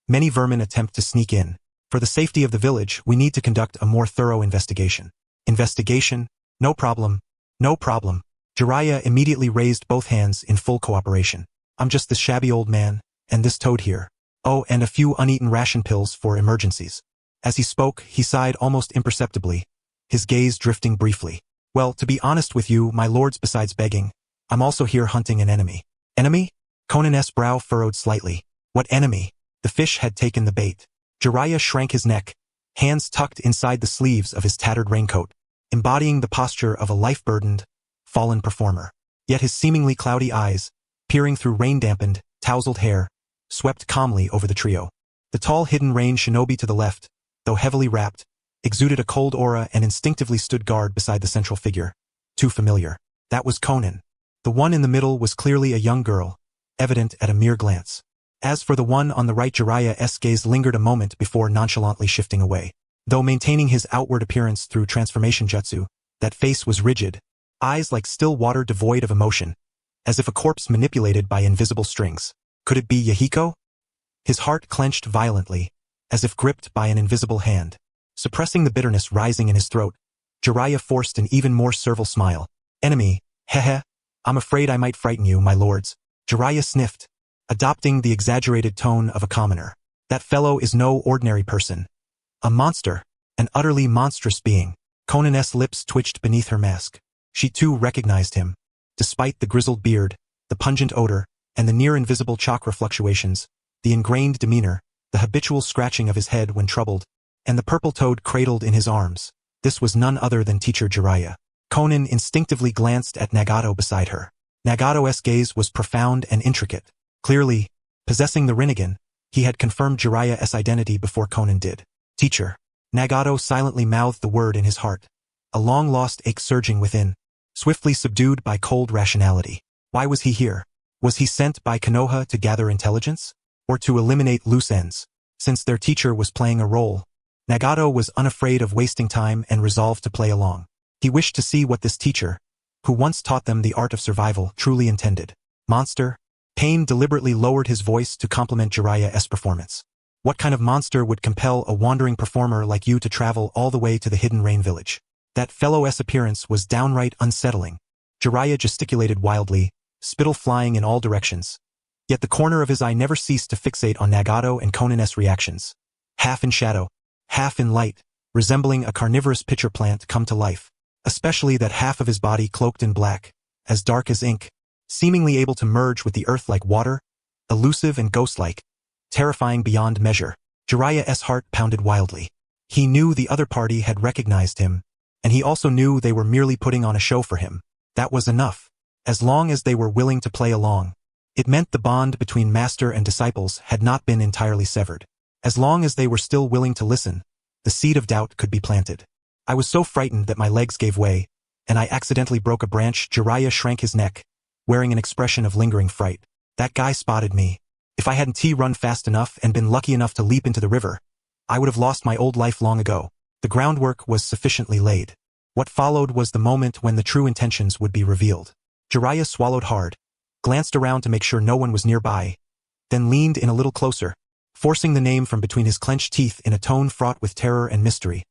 Many vermin attempt to sneak in. For the safety of the village, we need to conduct a more thorough investigation. Investigation? No problem. No problem. Jiraiya immediately raised both hands in full cooperation. I'm just this shabby old man, and this toad here. Oh, and a few uneaten ration pills for emergencies. As he spoke, he sighed almost imperceptibly, his gaze drifting briefly. Well, to be honest with you, my lords, besides begging, I'm also here hunting an enemy. Enemy? Conan's brow furrowed slightly. What enemy? The fish had taken the bait. Jiraiya shrank his neck, hands tucked inside the sleeves of his tattered raincoat, embodying the posture of a life-burdened, fallen performer. Yet his seemingly cloudy eyes, peering through rain-dampened, tousled hair, swept calmly over the trio. The tall hidden rain shinobi to the left, though heavily wrapped, exuded a cold aura and instinctively stood guard beside the central figure. Too familiar. That was Conan. The one in the middle was clearly a young girl, evident at a mere glance. As for the one on the right, Jiraiya's gaze lingered a moment before nonchalantly shifting away. Though maintaining his outward appearance through transformation jutsu, that face was rigid, eyes like still water devoid of emotion, as if a corpse manipulated by invisible strings. Could it be Yahiko? His heart clenched violently, as if gripped by an invisible hand. Suppressing the bitterness rising in his throat, Jiraiya forced an even more servile smile. Enemy, hehe, I'm afraid I might frighten you, my lords. Jiraiya sniffed, adopting the exaggerated tone of a commoner. That fellow is no ordinary person. A monster, an utterly monstrous being. Conan's lips twitched beneath her mask. She too recognized him. Despite the grizzled beard, the pungent odor, and the near-invisible chakra fluctuations, the ingrained demeanor, the habitual scratching of his head when troubled, and the purple toad cradled in his arms, this was none other than Teacher Jiraiya. Conan instinctively glanced at Nagato beside her. Nagato's gaze was profound and intricate. Clearly, possessing the Rinnegan, he had confirmed Jiraiya's identity before Conan did. Teacher. Nagato silently mouthed the word in his heart, a long-lost ache surging within, swiftly subdued by cold rationality. Why was he here? Was he sent by Konoha to gather intelligence? Or to eliminate loose ends? Since their teacher was playing a role, Nagato was unafraid of wasting time and resolved to play along. He wished to see what this teacher, who once taught them the art of survival, truly intended. Monster? Pain deliberately lowered his voice to compliment Jiraiya's performance. What kind of monster would compel a wandering performer like you to travel all the way to the hidden rain village? That fellow's appearance was downright unsettling. Jiraiya gesticulated wildly, spittle flying in all directions. Yet the corner of his eye never ceased to fixate on Nagato and Conan's reactions. Half in shadow, half in light, resembling a carnivorous pitcher plant come to life. Especially that half of his body cloaked in black, as dark as ink, seemingly able to merge with the earth like water, elusive and ghost-like, terrifying beyond measure. Jiraiya's heart pounded wildly. He knew the other party had recognized him, and he also knew they were merely putting on a show for him. That was enough. As long as they were willing to play along, it meant the bond between master and disciples had not been entirely severed. As long as they were still willing to listen, the seed of doubt could be planted. I was so frightened that my legs gave way, and I accidentally broke a branch. Jiraiya shrank his neck, wearing an expression of lingering fright. That guy spotted me. If I hadn't run fast enough and been lucky enough to leap into the river, I would have lost my old life long ago. The groundwork was sufficiently laid. What followed was the moment when the true intentions would be revealed. Jiraiya swallowed hard, glanced around to make sure no one was nearby, then leaned in a little closer, forcing the name from between his clenched teeth in a tone fraught with terror and mystery.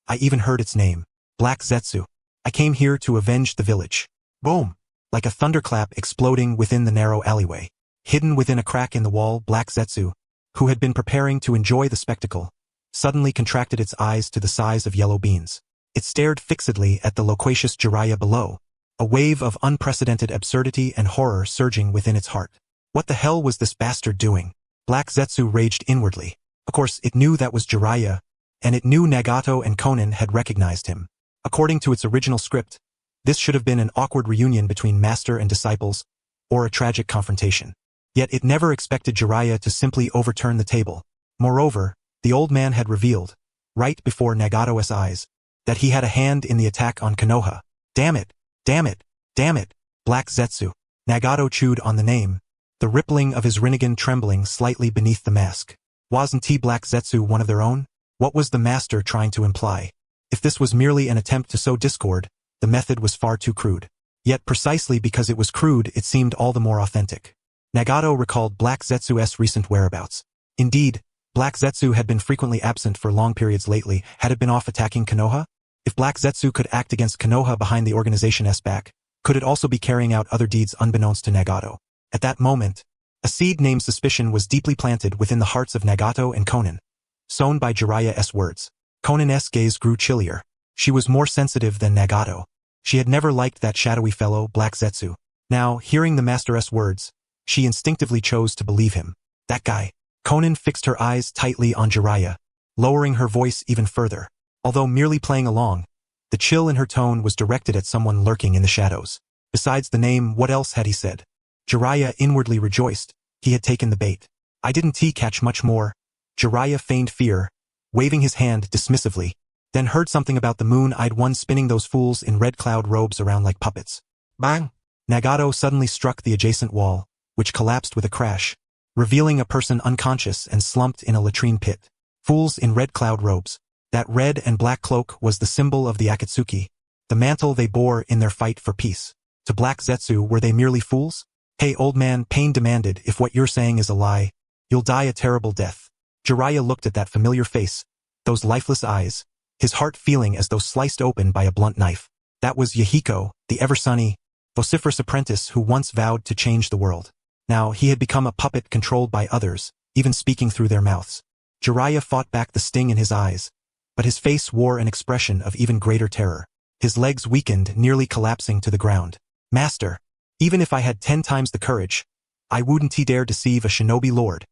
I even heard its name. Black Zetsu. I came here to avenge the village. Boom! Like a thunderclap exploding within the narrow alleyway. Hidden within a crack in the wall, Black Zetsu, who had been preparing to enjoy the spectacle, suddenly contracted its eyes to the size of yellow beans. It stared fixedly at the loquacious Jiraiya below, a wave of unprecedented absurdity and horror surging within its heart. What the hell was this bastard doing? Black Zetsu raged inwardly. Of course, it knew that was Jiraiya, and it knew Nagato and Conan had recognized him. According to its original script, this should have been an awkward reunion between master and disciples, or a tragic confrontation. Yet it never expected Jiraiya to simply overturn the table. Moreover, the old man had revealed, right before Nagato's eyes, that he had a hand in the attack on Konoha. Damn it! Damn it! Damn it! Black Zetsu. Nagato chewed on the name, the rippling of his Rinnegan trembling slightly beneath the mask. Wasn't Black Zetsu one of their own? What was the master trying to imply? If this was merely an attempt to sow discord, the method was far too crude. Yet precisely because it was crude, it seemed all the more authentic. Nagato recalled Black Zetsu's recent whereabouts. Indeed, Black Zetsu had been frequently absent for long periods lately. Had it been off attacking Konoha? If Black Zetsu could act against Konoha behind the organization's back, could it also be carrying out other deeds unbeknownst to Nagato? At that moment, a seed named suspicion was deeply planted within the hearts of Nagato and Konan. Sown by Jiraiya's words, Konan's gaze grew chillier. She was more sensitive than Nagato. She had never liked that shadowy fellow, Black Zetsu. Now, hearing the master's words, she instinctively chose to believe him. That guy. Konan fixed her eyes tightly on Jiraiya, lowering her voice even further. Although merely playing along, the chill in her tone was directed at someone lurking in the shadows. Besides the name, what else had he said? Jiraiya inwardly rejoiced. He had taken the bait. I didn't catch much more. Jiraiya feigned fear, waving his hand dismissively, then heard something about the moon-eyed one spinning those fools in red cloud robes around like puppets. Bang! Nagato suddenly struck the adjacent wall, which collapsed with a crash, revealing a person unconscious and slumped in a latrine pit. Fools in red cloud robes. That red and black cloak was the symbol of the Akatsuki, the mantle they bore in their fight for peace. To Black Zetsu, were they merely fools? Hey old man, Pain demanded, if what you're saying is a lie, you'll die a terrible death. Jiraiya looked at that familiar face, those lifeless eyes, his heart feeling as though sliced open by a blunt knife. That was Yahiko, the ever-sunny, vociferous apprentice who once vowed to change the world. Now he had become a puppet controlled by others, even speaking through their mouths. Jiraiya fought back the sting in his eyes, but his face wore an expression of even greater terror. His legs weakened, nearly collapsing to the ground. Master, even if I had 10 times the courage, I wouldn't dare deceive a shinobi lord.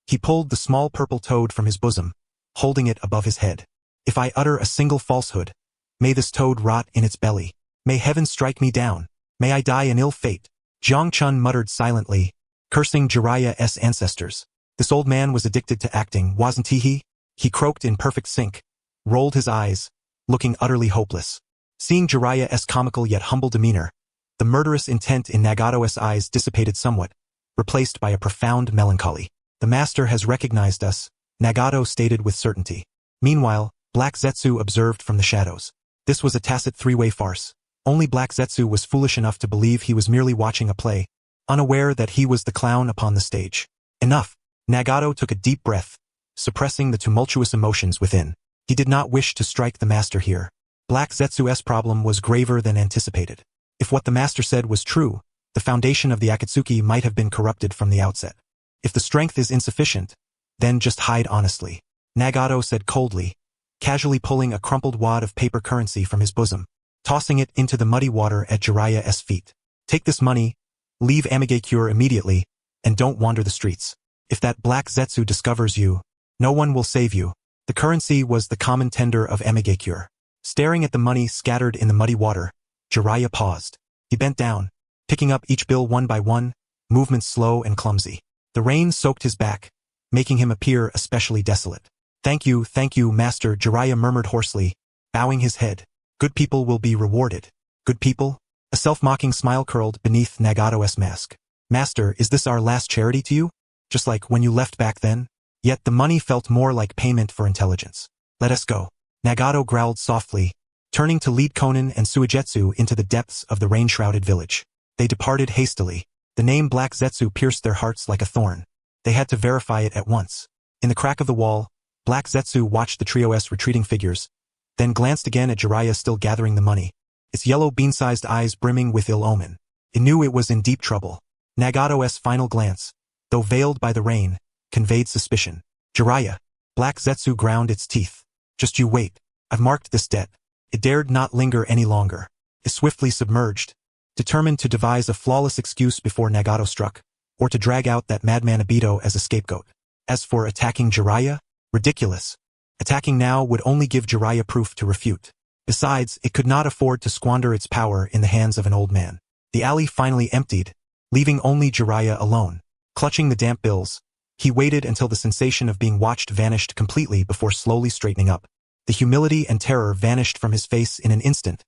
He pulled the small purple toad from his bosom, holding it above his head. If I utter a single falsehood, may this toad rot in its belly. May heaven strike me down. May I die an ill fate. Jiang Chun muttered silently, cursing Jiraiya's ancestors. This old man was addicted to acting, wasn't he? He croaked in perfect sync, rolled his eyes, looking utterly hopeless. Seeing Jiraiya's comical yet humble demeanor, the murderous intent in Nagato's eyes dissipated somewhat, replaced by a profound melancholy. The master has recognized us, Nagato stated with certainty. Meanwhile, Black Zetsu observed from the shadows. This was a tacit three-way farce. Only Black Zetsu was foolish enough to believe he was merely watching a play, unaware that he was the clown upon the stage. Enough. Nagato took a deep breath, suppressing the tumultuous emotions within. He did not wish to strike the master here. Black Zetsu's problem was graver than anticipated. If what the master said was true, the foundation of the Akatsuki might have been corrupted from the outset. If the strength is insufficient, then just hide honestly. Nagato said coldly, casually pulling a crumpled wad of paper currency from his bosom, tossing it into the muddy water at Jiraiya's feet. Take this money, leave Amigakure immediately, and don't wander the streets. If that Black Zetsu discovers you, no one will save you. The currency was the common tender of Amigakure. Staring at the money scattered in the muddy water, Jiraiya paused. He bent down, picking up each bill one by one, movements slow and clumsy. The rain soaked his back, making him appear especially desolate. Thank you, master, Jiraiya murmured hoarsely, bowing his head. Good people will be rewarded. Good people? A self-mocking smile curled beneath Nagato's mask. Master, is this our last charity to you? Just like when you left back then? Yet the money felt more like payment for intelligence. Let us go. Nagato growled softly, turning to lead Konan and Suigetsu into the depths of the rain-shrouded village. They departed hastily. The name Black Zetsu pierced their hearts like a thorn. They had to verify it at once. In the crack of the wall, Black Zetsu watched the trio's retreating figures, then glanced again at Jiraiya still gathering the money, its yellow bean-sized eyes brimming with ill omen. It knew it was in deep trouble. Nagato's final glance, though veiled by the rain, conveyed suspicion. Jiraiya. Black Zetsu ground its teeth. Just you wait. I've marked this debt. It dared not linger any longer. It swiftly submerged, determined to devise a flawless excuse before Nagato struck, or to drag out that madman Obito as a scapegoat. As for attacking Jiraiya, ridiculous. Attacking now would only give Jiraiya proof to refute. Besides, it could not afford to squander its power in the hands of an old man. The alley finally emptied, leaving only Jiraiya alone. Clutching the damp bills, he waited until the sensation of being watched vanished completely before slowly straightening up. The humility and terror vanished from his face in an instant,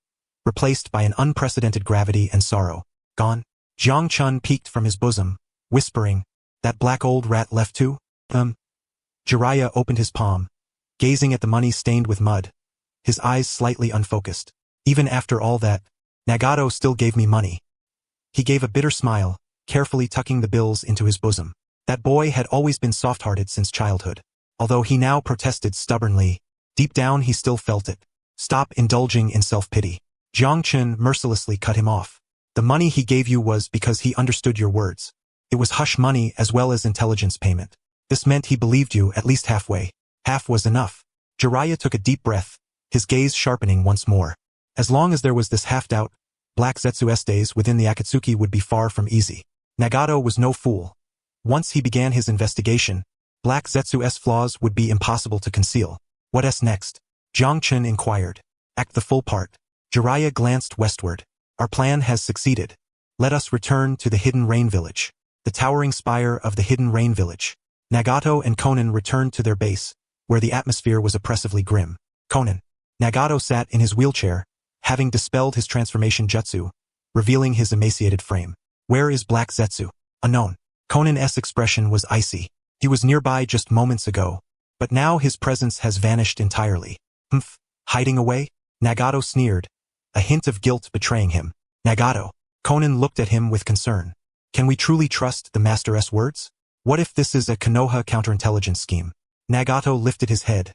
replaced by an unprecedented gravity and sorrow. Gone? Jiang Chun peeked from his bosom, whispering, that black old rat left too? Jiraiya opened his palm, gazing at the money stained with mud, his eyes slightly unfocused. Even after all that, Nagato still gave me money. He gave a bitter smile, carefully tucking the bills into his bosom. That boy had always been soft-hearted since childhood. although he now protested stubbornly. Deep down he still felt it. Stop indulging in self-pity. Jiang Chen mercilessly cut him off. The money he gave you was because he understood your words. It was hush money as well as intelligence payment. This meant he believed you at least halfway. Half was enough. Jiraiya took a deep breath, his gaze sharpening once more. As long as there was this half-doubt, Black Zetsu's days within the Akatsuki would be far from easy. Nagato was no fool. Once he began his investigation, Black Zetsu's flaws would be impossible to conceal. What's next? Jiang Chen inquired. Act the full part. Jiraiya glanced westward. Our plan has succeeded. Let us return to the Hidden Rain Village. The towering spire of the Hidden Rain Village. Nagato and Konan returned to their base, where the atmosphere was oppressively grim. Konan. Nagato sat in his wheelchair, having dispelled his transformation jutsu, revealing his emaciated frame. Where is Black Zetsu? Unknown. Konan's expression was icy. He was nearby just moments ago, but now his presence has vanished entirely. Humph, hiding away? Nagato sneered, a hint of guilt betraying him. Nagato. Konan looked at him with concern. Can we truly trust the Master's words? What if this is a Konoha counterintelligence scheme? Nagato lifted his head.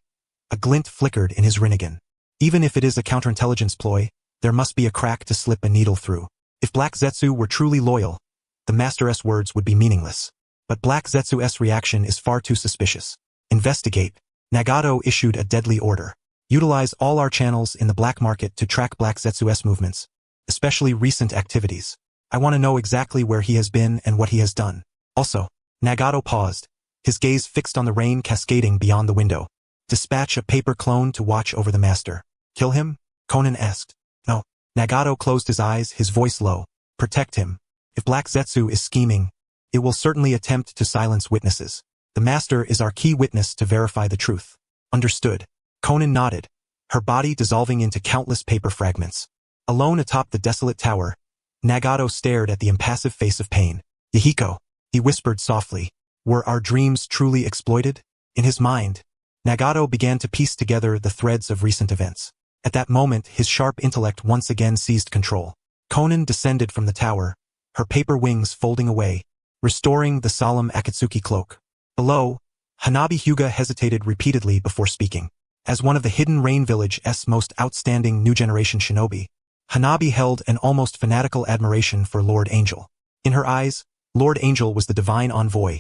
A glint flickered in his Rinnegan. Even if it is a counterintelligence ploy, there must be a crack to slip a needle through. If Black Zetsu were truly loyal, the Master's words would be meaningless. But Black Zetsu's reaction is far too suspicious. Investigate. Nagato issued a deadly order. Utilize all our channels in the black market to track Black Zetsu's movements, especially recent activities. I want to know exactly where he has been and what he has done. Also, Nagato paused, his gaze fixed on the rain cascading beyond the window. Dispatch a paper clone to watch over the master. Kill him? Konan asked. No. Nagato closed his eyes, his voice low. Protect him. If Black Zetsu is scheming, it will certainly attempt to silence witnesses. The master is our key witness to verify the truth. Understood. Konan nodded, her body dissolving into countless paper fragments. Alone atop the desolate tower, Nagato stared at the impassive face of pain. Yahiko, he whispered softly. Were our dreams truly exploited? In his mind, Nagato began to piece together the threads of recent events. At that moment, his sharp intellect once again seized control. Konan descended from the tower, her paper wings folding away, restoring the solemn Akatsuki cloak. Below, Hanabi Hyuga hesitated repeatedly before speaking. As one of the Hidden Rain Village's most outstanding new generation shinobi, Hanabi held an almost fanatical admiration for Lord Angel. In her eyes, Lord Angel was the divine envoy,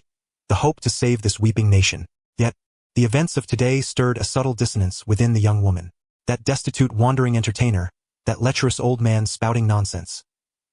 the hope to save this weeping nation. Yet, the events of today stirred a subtle dissonance within the young woman. That destitute wandering entertainer, that lecherous old man spouting nonsense.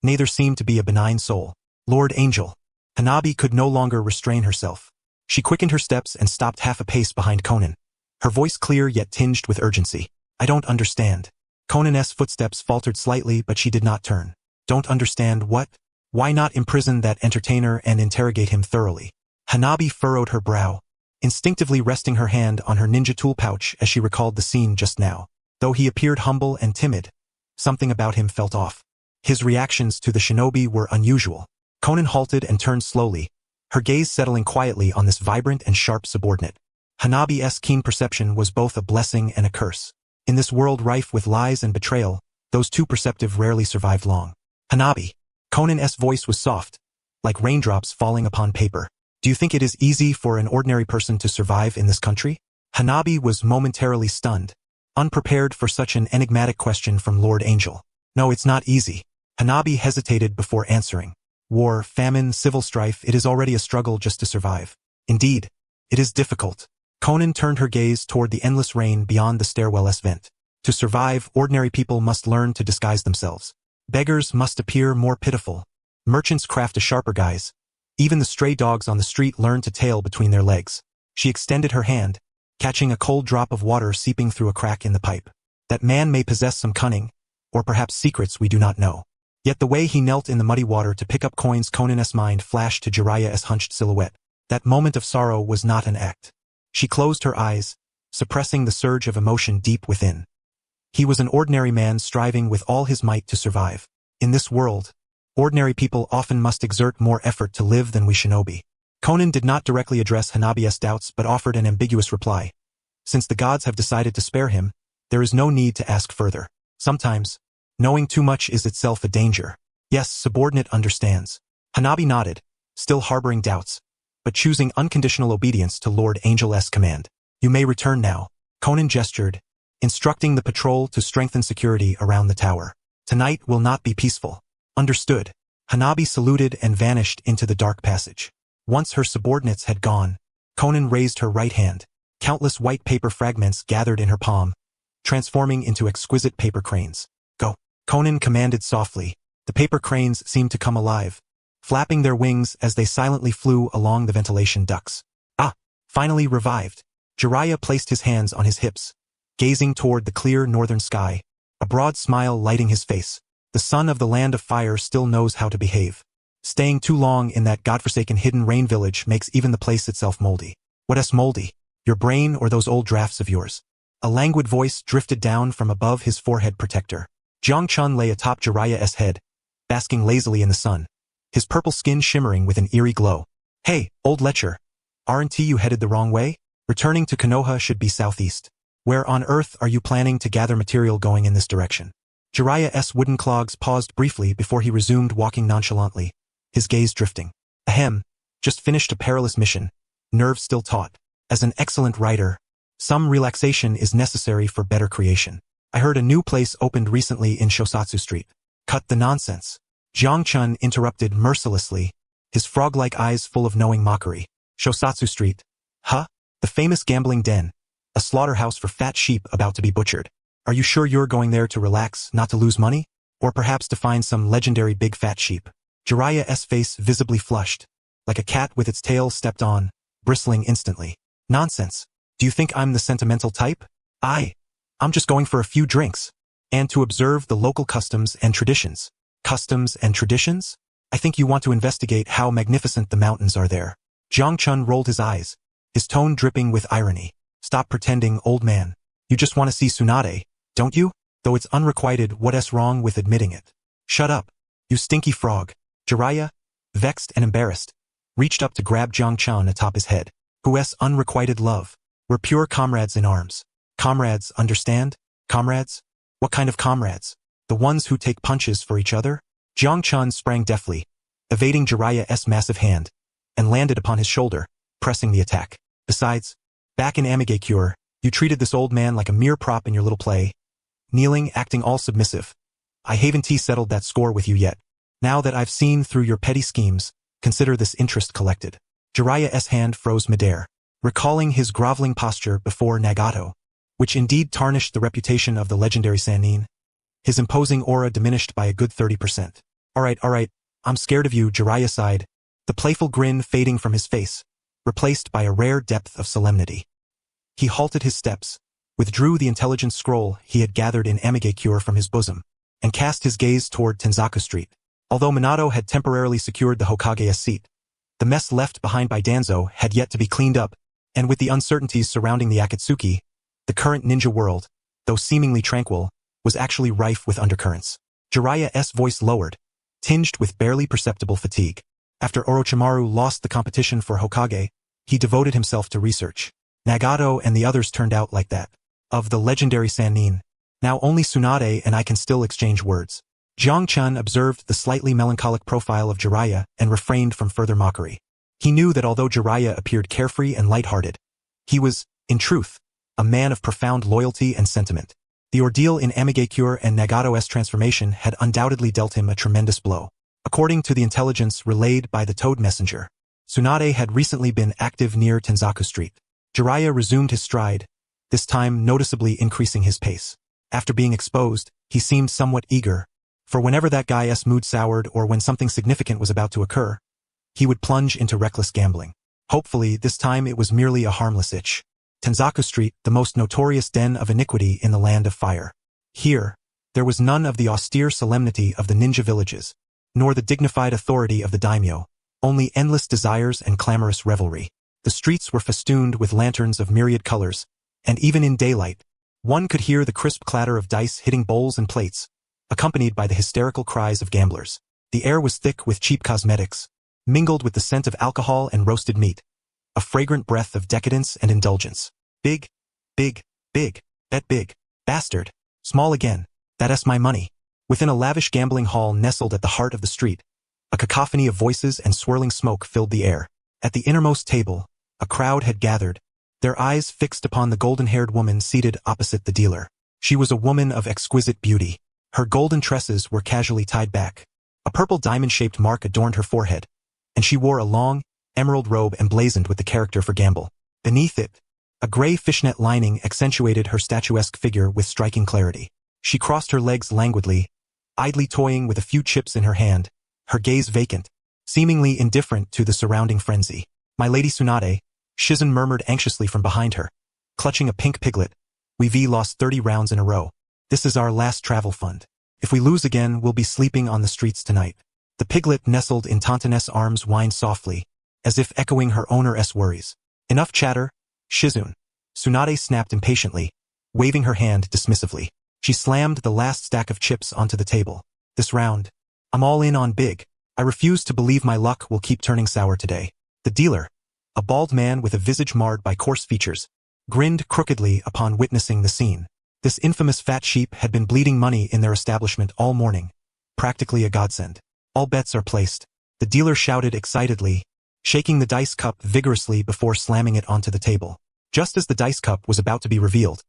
Neither seemed to be a benign soul. Lord Angel. Hanabi could no longer restrain herself. She quickened her steps and stopped half a pace behind Konan, her voice clear yet tinged with urgency. I don't understand. Konan's footsteps faltered slightly, but she did not turn. Don't understand what? Why not imprison that entertainer and interrogate him thoroughly? Hanabi furrowed her brow, instinctively resting her hand on her ninja tool pouch as she recalled the scene just now. Though he appeared humble and timid, something about him felt off. His reactions to the shinobi were unusual. Konan halted and turned slowly, her gaze settling quietly on this vibrant and sharp subordinate. Hanabi's keen perception was both a blessing and a curse. In this world rife with lies and betrayal, those two perceptive rarely survived long. Hanabi. Konan's voice was soft, like raindrops falling upon paper. Do you think it is easy for an ordinary person to survive in this country? Hanabi was momentarily stunned, unprepared for such an enigmatic question from Lord Angel. No, it's not easy. Hanabi hesitated before answering. War, famine, civil strife, it is already a struggle just to survive. Indeed, it is difficult. Konan turned her gaze toward the endless rain beyond the stairwell's vent. To survive, ordinary people must learn to disguise themselves. Beggars must appear more pitiful. Merchants craft a sharper guise. Even the stray dogs on the street learn to tail between their legs. She extended her hand, catching a cold drop of water seeping through a crack in the pipe. That man may possess some cunning, or perhaps secrets we do not know. Yet the way he knelt in the muddy water to pick up coins, Konan's mind flashed to Jiraiya's hunched silhouette. That moment of sorrow was not an act. She closed her eyes, suppressing the surge of emotion deep within. He was an ordinary man striving with all his might to survive. In this world, ordinary people often must exert more effort to live than we shinobi. Konan did not directly address Hanabi's doubts but offered an ambiguous reply. Since the gods have decided to spare him, there is no need to ask further. Sometimes, knowing too much is itself a danger. Yes, subordinate understands. Hanabi nodded, still harboring doubts, but choosing unconditional obedience to Lord Angel's command. You may return now. Conan gestured, instructing the patrol to strengthen security around the tower. Tonight will not be peaceful. Understood. Hanabi saluted and vanished into the dark passage. Once her subordinates had gone, Conan raised her right hand. Countless white paper fragments gathered in her palm, transforming into exquisite paper cranes. Go. Conan commanded softly. The paper cranes seemed to come alive, flapping their wings as they silently flew along the ventilation ducts. Ah! Finally revived. Jiraiya placed his hands on his hips, gazing toward the clear northern sky, a broad smile lighting his face. The son of the land of fire still knows how to behave. Staying too long in that godforsaken hidden rain village makes even the place itself moldy. What moldy? Your brain or those old drafts of yours? A languid voice drifted down from above his forehead protector. Jiang Chun lay atop Jiraiya's head, basking lazily in the sun, his purple skin shimmering with an eerie glow. Hey, old lecher. Aren't you headed the wrong way? Returning to Konoha should be southeast. Where on earth are you planning to gather material going in this direction? Jiraiya's wooden clogs paused briefly before he resumed walking nonchalantly, his gaze drifting. Ahem, just finished a perilous mission, nerves still taut. As an excellent writer, some relaxation is necessary for better creation. I heard a new place opened recently in Shosatsu Street. Cut the nonsense. Jiang Chun interrupted mercilessly, his frog-like eyes full of knowing mockery. Shosatsu Street. Huh? The famous gambling den. A slaughterhouse for fat sheep about to be butchered. Are you sure you're going there to relax, not to lose money? Or perhaps to find some legendary big fat sheep? Jiraiya's face visibly flushed, like a cat with its tail stepped on, bristling instantly. Nonsense. Do you think I'm the sentimental type? I'm just going for a few drinks. And to observe the local customs and traditions. Customs and traditions? I think you want to investigate how magnificent the mountains are there. Jiang Chun rolled his eyes, his tone dripping with irony. Stop pretending, old man. You just want to see Tsunade, don't you? Though it's unrequited, what's wrong with admitting it? Shut up, you stinky frog. Jiraiya, vexed and embarrassed, reached up to grab Jiang Chun atop his head. Who's unrequited love? We're pure comrades in arms. Comrades, understand? Comrades? What kind of comrades? The ones who take punches for each other? Jiang Chun sprang deftly, evading Jiraiya's massive hand, and landed upon his shoulder, pressing the attack. Besides, back in Amigakure, you treated this old man like a mere prop in your little play, kneeling, acting all submissive. I haven't settled that score with you yet. Now that I've seen through your petty schemes, consider this interest collected. Jiraiya's hand froze midair, recalling his groveling posture before Nagato, which indeed tarnished the reputation of the legendary Sannin. His imposing aura diminished by a good 30%. Alright, I'm scared of you, Jiraiya sighed, the playful grin fading from his face, replaced by a rare depth of solemnity. He halted his steps, withdrew the intelligence scroll he had gathered in Amigakure from his bosom, and cast his gaze toward Tenzaku Street. Although Minato had temporarily secured the Hokage's seat, the mess left behind by Danzo had yet to be cleaned up, and with the uncertainties surrounding the Akatsuki, the current ninja world, though seemingly tranquil, was actually rife with undercurrents. Jiraiya's voice lowered, tinged with barely perceptible fatigue. After Orochimaru lost the competition for Hokage, he devoted himself to research. Nagato and the others turned out like that. Of the legendary Sannin, now only Tsunade and I can still exchange words. Jiang Chun observed the slightly melancholic profile of Jiraiya and refrained from further mockery. He knew that although Jiraiya appeared carefree and lighthearted, he was, in truth, a man of profound loyalty and sentiment. The ordeal in Amigakure and Nagato's transformation had undoubtedly dealt him a tremendous blow. According to the intelligence relayed by the Toad Messenger, Tsunade had recently been active near Tenzaku Street. Jiraiya resumed his stride, this time noticeably increasing his pace. After being exposed, he seemed somewhat eager, for whenever that guy's mood soured or when something significant was about to occur, he would plunge into reckless gambling. Hopefully, this time it was merely a harmless itch. Tenzaku Street, the most notorious den of iniquity in the land of fire. Here, there was none of the austere solemnity of the ninja villages, nor the dignified authority of the daimyo, only endless desires and clamorous revelry. The streets were festooned with lanterns of myriad colors, and even in daylight, one could hear the crisp clatter of dice hitting bowls and plates, accompanied by the hysterical cries of gamblers. The air was thick with cheap cosmetics, mingled with the scent of alcohol and roasted meat, a fragrant breath of decadence and indulgence. Big, bet big, bastard, small again, that's my money. Within a lavish gambling hall nestled at the heart of the street, a cacophony of voices and swirling smoke filled the air. At the innermost table, a crowd had gathered, their eyes fixed upon the golden-haired woman seated opposite the dealer. She was a woman of exquisite beauty. Her golden tresses were casually tied back. A purple diamond-shaped mark adorned her forehead, and she wore a long, emerald robe emblazoned with the character for gamble. Beneath it, a gray fishnet lining accentuated her statuesque figure with striking clarity. She crossed her legs languidly, idly toying with a few chips in her hand, her gaze vacant, seemingly indifferent to the surrounding frenzy. "My Lady Tsunade," Shizun murmured anxiously from behind her, clutching a pink piglet. "We've lost 30 rounds in a row. This is our last travel fund. If we lose again, we'll be sleeping on the streets tonight." The piglet nestled in Tantan's arms whined softly, as if echoing her owner's worries. "Enough chatter, Shizun," Tsunade snapped impatiently, waving her hand dismissively. She slammed the last stack of chips onto the table. "This round, I'm all in on big. I refuse to believe my luck will keep turning sour today." The dealer, a bald man with a visage marred by coarse features, grinned crookedly upon witnessing the scene. This infamous fat sheep had been bleeding money in their establishment all morning. Practically a godsend. "All bets are placed," the dealer shouted excitedly, shaking the dice cup vigorously before slamming it onto the table. Just as the dice cup was about to be revealed,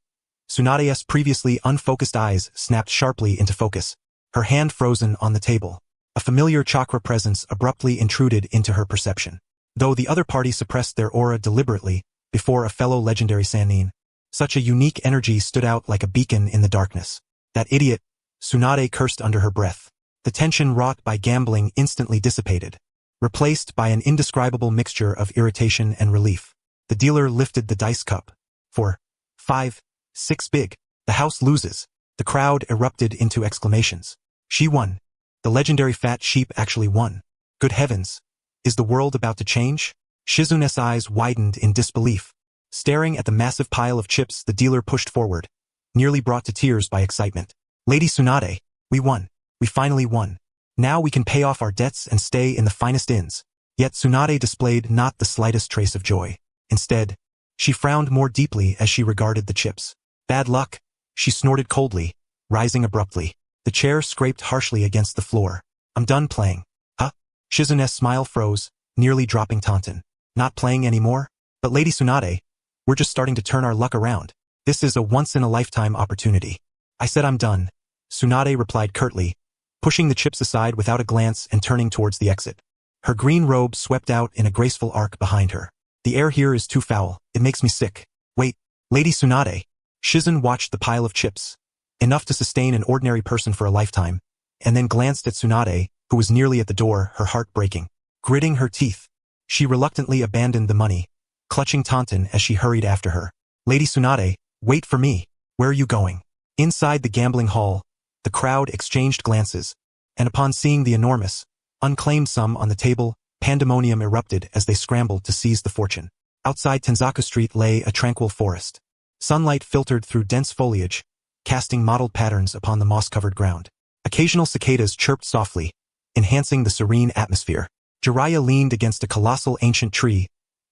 Tsunade's previously unfocused eyes snapped sharply into focus, her hand frozen on the table. A familiar chakra presence abruptly intruded into her perception. Though the other party suppressed their aura deliberately before a fellow legendary Sannin, such a unique energy stood out like a beacon in the darkness. "That idiot," Tsunade cursed under her breath. The tension wrought by gambling instantly dissipated, replaced by an indescribable mixture of irritation and relief. The dealer lifted the dice cup. 4, 5, 6 big. "The house loses." The crowd erupted into exclamations. "She won. The legendary fat sheep actually won. Good heavens. Is the world about to change?" Shizun's eyes widened in disbelief. Staring at the massive pile of chips the dealer pushed forward, nearly brought to tears by excitement. "Lady Tsunade, we won. We finally won. Now we can pay off our debts and stay in the finest inns." Yet Tsunade displayed not the slightest trace of joy. Instead, she frowned more deeply as she regarded the chips. "Bad luck," she snorted coldly, rising abruptly. The chair scraped harshly against the floor. "I'm done playing." "Huh?" Shizun's smile froze, nearly dropping Tantan. "Not playing anymore? But Lady Tsunade, we're just starting to turn our luck around. This is a once-in-a-lifetime opportunity." "I said I'm done," Tsunade replied curtly, pushing the chips aside without a glance and turning towards the exit. Her green robe swept out in a graceful arc behind her. "The air here is too foul. It makes me sick." "Wait, Lady Tsunade." Shizun watched the pile of chips, enough to sustain an ordinary person for a lifetime, and then glanced at Tsunade, who was nearly at the door, her heart breaking. Gritting her teeth, she reluctantly abandoned the money, clutching Tantan as she hurried after her. "Lady Tsunade, wait for me. Where are you going?" Inside the gambling hall, the crowd exchanged glances, and upon seeing the enormous, unclaimed sum on the table, pandemonium erupted as they scrambled to seize the fortune. Outside Tenzaku Street lay a tranquil forest. Sunlight filtered through dense foliage, casting mottled patterns upon the moss-covered ground. Occasional cicadas chirped softly, enhancing the serene atmosphere. Jiraiya leaned against a colossal ancient tree,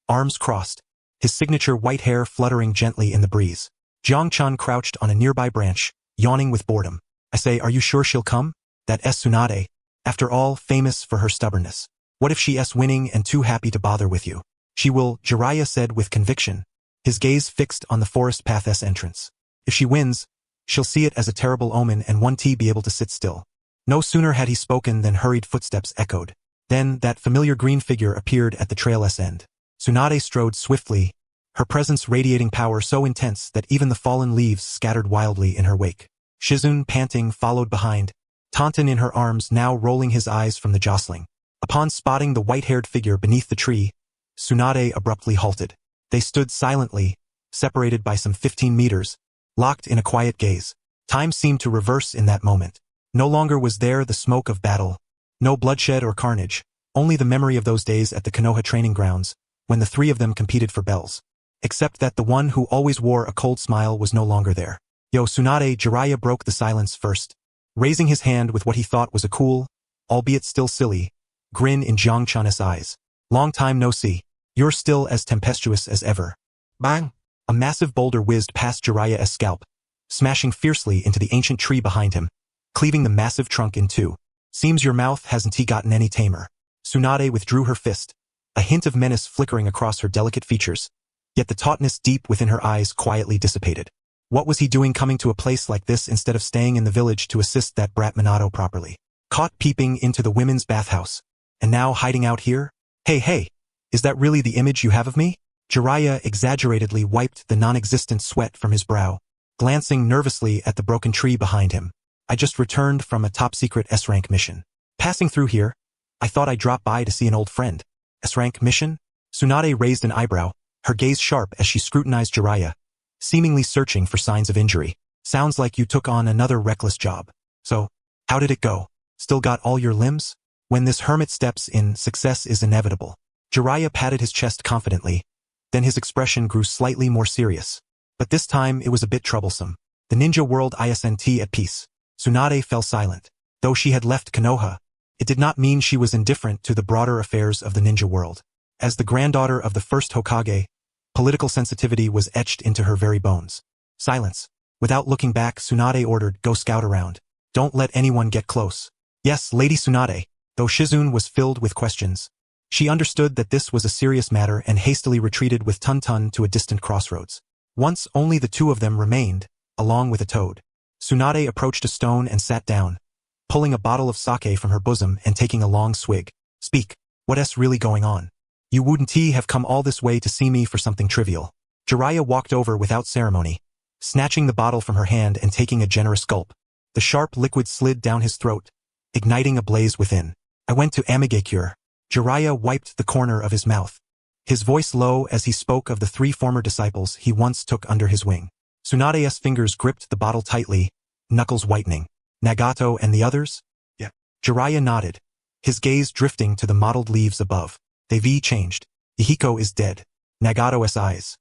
arms crossed, his signature white hair fluttering gently in the breeze. Jiang crouched on a nearby branch, yawning with boredom. "I say, are you sure she'll come? That Tsunade, after all, famous for her stubbornness. What if she's winning and too happy to bother with you?" "She will," Jiraiya said with conviction, his gaze fixed on the forest path's entrance. "If she wins, she'll see it as a terrible omen and won't be able to sit still." No sooner had he spoken than hurried footsteps echoed. Then that familiar green figure appeared at the trail's end. Tsunade strode swiftly, her presence radiating power so intense that even the fallen leaves scattered wildly in her wake. Shizun, panting, followed behind, Tantan in her arms now rolling his eyes from the jostling. Upon spotting the white-haired figure beneath the tree, Tsunade abruptly halted. They stood silently, separated by some 15 meters, locked in a quiet gaze. Time seemed to reverse in that moment. No longer was there the smoke of battle, no bloodshed or carnage, only the memory of those days at the Konoha training grounds, when the three of them competed for bells. Except that the one who always wore a cold smile was no longer there. "Yo, Tsunade," Jiraiya broke the silence first, raising his hand with what he thought was a cool, albeit still silly, grin in Jiang eyes. "Long time no see. You're still as tempestuous as ever." Bang! A massive boulder whizzed past Jiraiya's scalp, smashing fiercely into the ancient tree behind him, cleaving the massive trunk in two. "Seems your mouth hasn't gotten any tamer." Tsunade withdrew her fist, a hint of menace flickering across her delicate features. Yet the tautness deep within her eyes quietly dissipated. What was he doing coming to a place like this instead of staying in the village to assist that brat Minato properly? Caught peeping into the women's bathhouse. And now hiding out here? Hey, is that really the image you have of me? Jiraiya exaggeratedly wiped the non-existent sweat from his brow, glancing nervously at the broken tree behind him. I just returned from a top-secret S-rank mission. Passing through here, I thought I'd drop by to see an old friend. S-rank mission? Tsunade raised an eyebrow, her gaze sharp as she scrutinized Jiraiya, seemingly searching for signs of injury. Sounds like you took on another reckless job. So, how did it go? Still got all your limbs? When this hermit steps in, success is inevitable. Jiraiya patted his chest confidently, then his expression grew slightly more serious. But this time it was a bit troublesome. The ninja world isn't at peace. Tsunade fell silent. Though she had left Konoha, it did not mean she was indifferent to the broader affairs of the ninja world. As the granddaughter of the first Hokage, political sensitivity was etched into her very bones. Silence. Without looking back, Tsunade ordered, "Go scout around. Don't let anyone get close." Yes, Lady Tsunade. Though Shizune was filled with questions, she understood that this was a serious matter and hastily retreated with Tun to a distant crossroads. Once only the two of them remained, along with a toad. Tsunade approached a stone and sat down, pulling a bottle of sake from her bosom and taking a long swig. "Speak. What's really going on? You wouldn't have come all this way to see me for something trivial." Jiraiya walked over without ceremony, snatching the bottle from her hand and taking a generous gulp. The sharp liquid slid down his throat, igniting a blaze within. "I went to Amigakure." Jiraiya wiped the corner of his mouth, his voice low as he spoke of the 3 former disciples he once took under his wing. Tsunade's fingers gripped the bottle tightly, knuckles whitening. "Nagato and the others?" Yeah. Jiraiya nodded, his gaze drifting to the mottled leaves above. They've changed. Ihiko is dead. Nagato's eyes.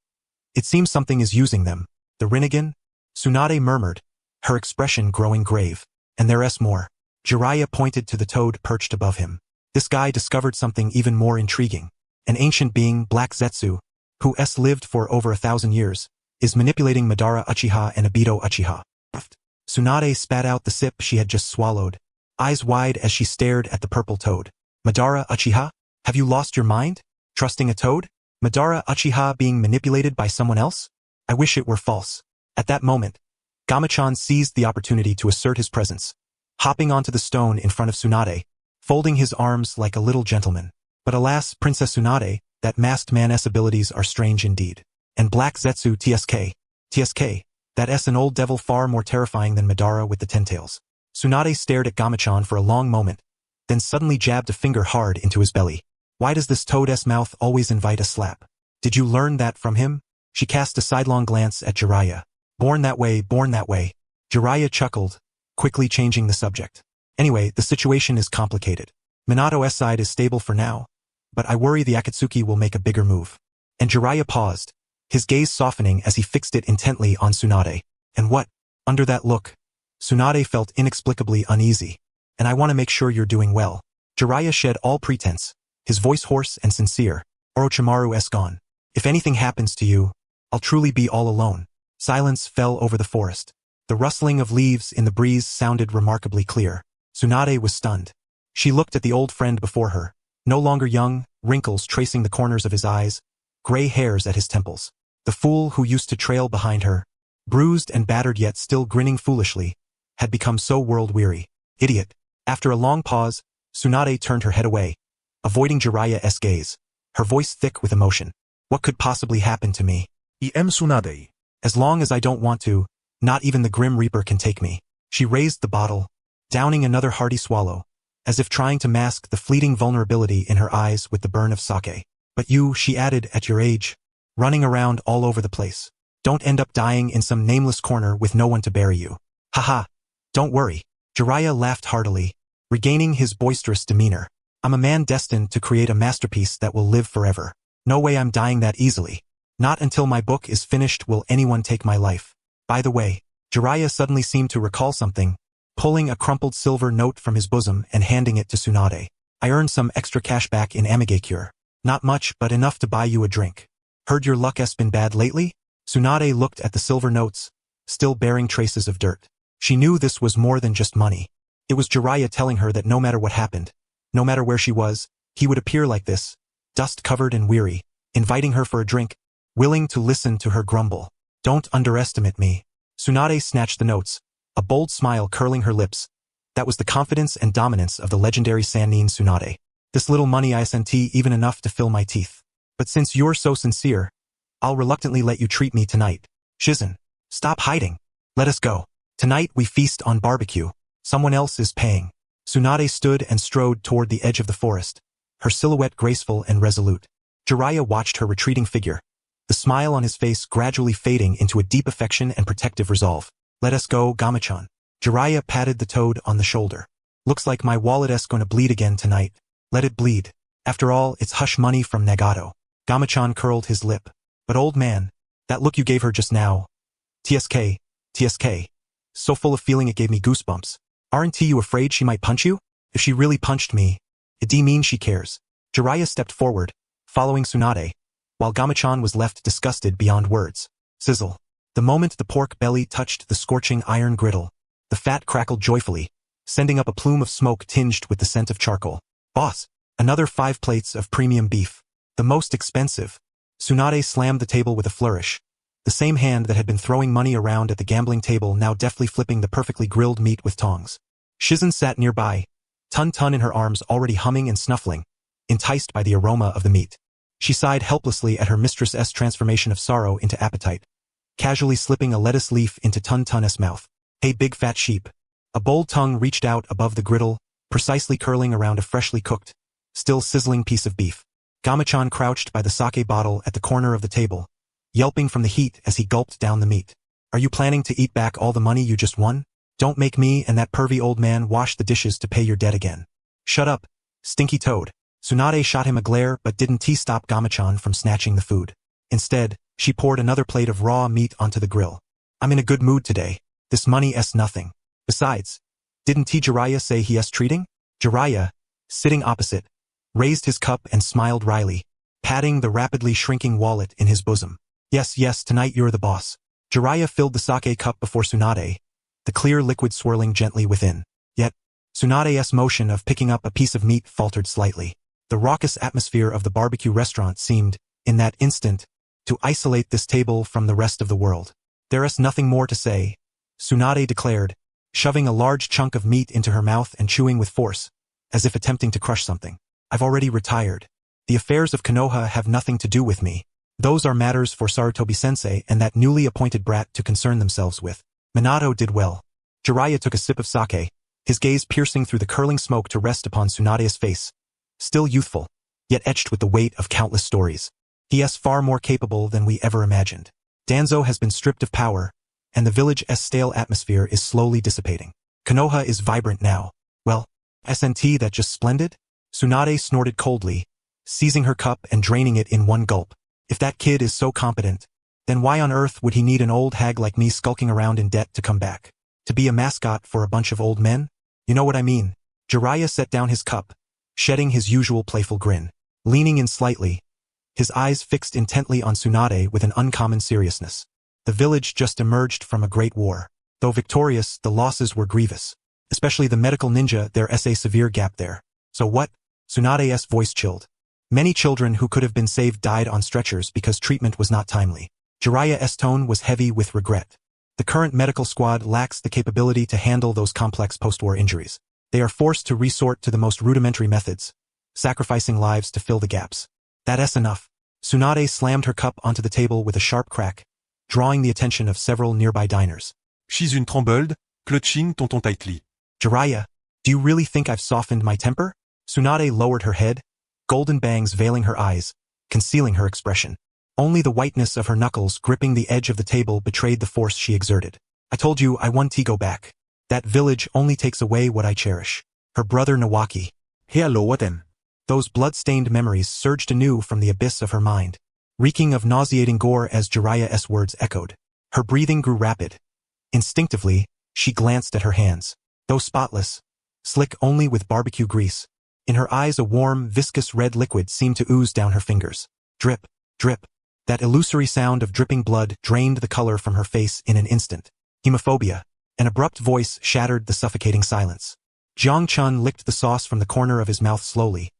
"It seems something is using them." "The Rinnegan?" Tsunade murmured, her expression growing grave. "And there's more." Jiraiya pointed to the toad perched above him. "This guy discovered something even more intriguing. An ancient being, Black Zetsu, who lived for over 1,000 years, is manipulating Madara Uchiha and Obito Uchiha." Tsunade spat out the sip she had just swallowed, eyes wide as she stared at the purple toad. "Madara Uchiha? Have you lost your mind? Trusting a toad? Madara Uchiha being manipulated by someone else? I wish it were false." At that moment, Gamachan seized the opportunity to assert his presence, hopping onto the stone in front of Tsunade, folding his arms like a little gentleman. But alas, Princess Tsunade, that masked man's abilities are strange indeed. And Black Zetsu TSK, that's an old devil far more terrifying than Madara with the 10 tails. Tsunade stared at Gamachan for a long moment, then suddenly jabbed a finger hard into his belly. "Why does this toad's mouth always invite a slap? Did you learn that from him?" She cast a sidelong glance at Jiraiya. Born that way. Jiraiya chuckled, quickly changing the subject. "Anyway, the situation is complicated. Minato's side is stable for now, but I worry the Akatsuki will make a bigger move." And Jiraiya paused, his gaze softening as he fixed it intently on Tsunade. "And what?" Under that look, Tsunade felt inexplicably uneasy. "And I want to make sure you're doing well." Jiraiya shed all pretense, his voice hoarse and sincere. "Orochimaru's gone. If anything happens to you, I'll truly be all alone." Silence fell over the forest. The rustling of leaves in the breeze sounded remarkably clear. Tsunade was stunned. She looked at the old friend before her, no longer young, wrinkles tracing the corners of his eyes, gray hairs at his temples. The fool who used to trail behind her, bruised and battered yet still grinning foolishly, had become so world-weary. Idiot. After a long pause, Tsunade turned her head away, avoiding Jiraiya's gaze, her voice thick with emotion. "What could possibly happen to me? Tsunade. As long as I don't want to, not even the Grim Reaper can take me." She raised the bottle, downing another hearty swallow, as if trying to mask the fleeting vulnerability in her eyes with the burn of sake. "But you," she added, "at your age, running around all over the place. Don't end up dying in some nameless corner with no one to bury you." "Haha, don't worry." Jiraiya laughed heartily, regaining his boisterous demeanor. "I'm a man destined to create a masterpiece that will live forever. No way I'm dying that easily. Not until my book is finished will anyone take my life. By the way," Jiraiya suddenly seemed to recall something, pulling a crumpled silver note from his bosom and handing it to Tsunade. "I earned some extra cash back in Amigakure. Not much, but enough to buy you a drink. Heard your luck's been bad lately?" Tsunade looked at the silver notes, still bearing traces of dirt. She knew this was more than just money. It was Jiraiya telling her that no matter what happened, no matter where she was, he would appear like this, dust-covered and weary, inviting her for a drink. willing to listen to her grumble. Don't underestimate me. Tsunade snatched the notes, a bold smile curling her lips. That was the confidence and dominance of the legendary Sannin Tsunade. This little money isn't even enough to fill my teeth. But since you're so sincere, I'll reluctantly let you treat me tonight. Shizen, stop hiding. Let us go. Tonight we feast on barbecue. Someone else is paying. Tsunade stood and strode toward the edge of the forest, her silhouette graceful and resolute. Jiraiya watched her retreating figure, the smile on his face gradually fading into a deep affection and protective resolve. Let us go, Gamachan. Jiraiya patted the toad on the shoulder. Looks like my wallet's gonna bleed again tonight. Let it bleed. After all, it's hush money from Nagato. Gamachan curled his lip. But old man, that look you gave her just now. TSK, TSK. So full of feeling it gave me goosebumps. Aren't you afraid she might punch you? If she really punched me, it'd mean she cares. Jiraiya stepped forward, following Tsunade, while Gamachan was left disgusted beyond words. Sizzle. The moment the pork belly touched the scorching iron griddle, the fat crackled joyfully, sending up a plume of smoke tinged with the scent of charcoal. Boss, another 5 plates of premium beef. The most expensive. Tsunade slammed the table with a flourish, the same hand that had been throwing money around at the gambling table now deftly flipping the perfectly grilled meat with tongs. Shizen sat nearby, Tun in her arms already humming and snuffling, enticed by the aroma of the meat. She sighed helplessly at her mistress's transformation of sorrow into appetite, casually slipping a lettuce leaf into Tun's mouth. Hey big fat sheep. A bold tongue reached out above the griddle, precisely curling around a freshly cooked, still sizzling piece of beef. Gamachan crouched by the sake bottle at the corner of the table, yelping from the heat as he gulped down the meat. Are you planning to eat back all the money you just won? Don't make me and that pervy old man wash the dishes to pay your debt again. Shut up, stinky toad. Tsunade shot him a glare but didn't stop Gamachan from snatching the food. Instead, she poured another plate of raw meat onto the grill. I'm in a good mood today. This money's nothing. Besides, didn't Jiraiya say he's treating? Jiraiya, sitting opposite, raised his cup and smiled wryly, patting the rapidly shrinking wallet in his bosom. Yes, tonight you're the boss. Jiraiya filled the sake cup before Tsunade, the clear liquid swirling gently within. Yet, Tsunade's motion of picking up a piece of meat faltered slightly. The raucous atmosphere of the barbecue restaurant seemed, in that instant, to isolate this table from the rest of the world. There's nothing more to say, Tsunade declared, shoving a large chunk of meat into her mouth and chewing with force, as if attempting to crush something. I've already retired. The affairs of Konoha have nothing to do with me. Those are matters for Sarutobi-sensei and that newly appointed brat to concern themselves with. Minato did well. Jiraiya took a sip of sake, his gaze piercing through the curling smoke to rest upon Tsunade's face. Still youthful, yet etched with the weight of countless stories. He is far more capable than we ever imagined. Danzo has been stripped of power, and the village's stale atmosphere is slowly dissipating. Konoha is vibrant now. Well, SNT that just splendid? Tsunade snorted coldly, seizing her cup and draining it in one gulp. If that kid is so competent, then why on earth would he need an old hag like me skulking around in debt to come back? To be a mascot for a bunch of old men? You know what I mean. Jiraiya set down his cup, shedding his usual playful grin. Leaning in slightly, his eyes fixed intently on Tsunade with an uncommon seriousness. The village just emerged from a great war. Though victorious, the losses were grievous. Especially the medical ninja, there's a severe gap there. So what? Tsunade's voice chilled. Many children who could have been saved died on stretchers because treatment was not timely. Jiraiya's tone was heavy with regret. The current medical squad lacks the capability to handle those complex post-war injuries. They are forced to resort to the most rudimentary methods, sacrificing lives to fill the gaps. That's enough. Tsunade slammed her cup onto the table with a sharp crack, drawing the attention of several nearby diners. She's une trombolde, clutching tonton tightly. Jiraiya, do you really think I've softened my temper? Tsunade lowered her head, golden bangs veiling her eyes, concealing her expression. Only the whiteness of her knuckles gripping the edge of the table betrayed the force she exerted. I told you I want to go back. That village only takes away what I cherish. Her brother Nawaki. Hello then. Those blood-stained memories surged anew from the abyss of her mind, reeking of nauseating gore as Jiraiya's words echoed. Her breathing grew rapid. Instinctively, she glanced at her hands. Though spotless, slick only with barbecue grease, in her eyes a warm, viscous red liquid seemed to ooze down her fingers. Drip, drip. That illusory sound of dripping blood drained the color from her face in an instant. Hemophobia. An abrupt voice shattered the suffocating silence. Jiang Chun licked the sauce from the corner of his mouth slowly,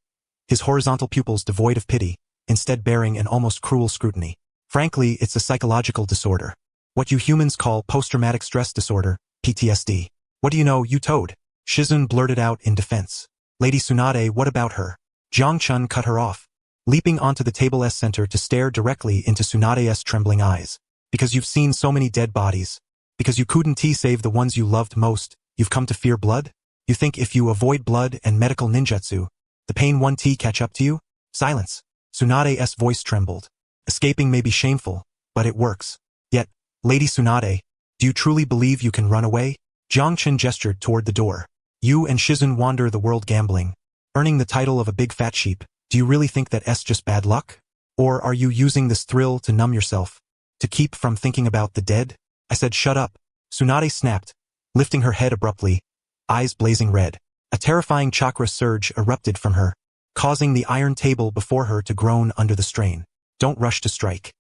his horizontal pupils devoid of pity, instead bearing an almost cruel scrutiny. Frankly, it's a psychological disorder. What you humans call post-traumatic stress disorder, PTSD. What do you know, you toad? Shizun blurted out in defense. Lady Tsunade, what about her? Jiang Chun cut her off, leaping onto the table's center to stare directly into Tsunade's trembling eyes. Because you've seen so many dead bodies. Because you couldn't save the ones you loved most, you've come to fear blood? You think if you avoid blood and medical ninjutsu, the pain won't catch up to you? Silence. Tsunade's voice trembled. Escaping may be shameful, but it works. Yet, Lady Tsunade, do you truly believe you can run away? Jiang Chun gestured toward the door. You and Shizun wander the world gambling, earning the title of a big fat sheep. Do you really think that's just bad luck? Or are you using this thrill to numb yourself? To keep from thinking about the dead? I said shut up. Tsunade snapped, lifting her head abruptly, eyes blazing red. A terrifying chakra surge erupted from her, causing the iron table before her to groan under the strain. Don't rush to strike.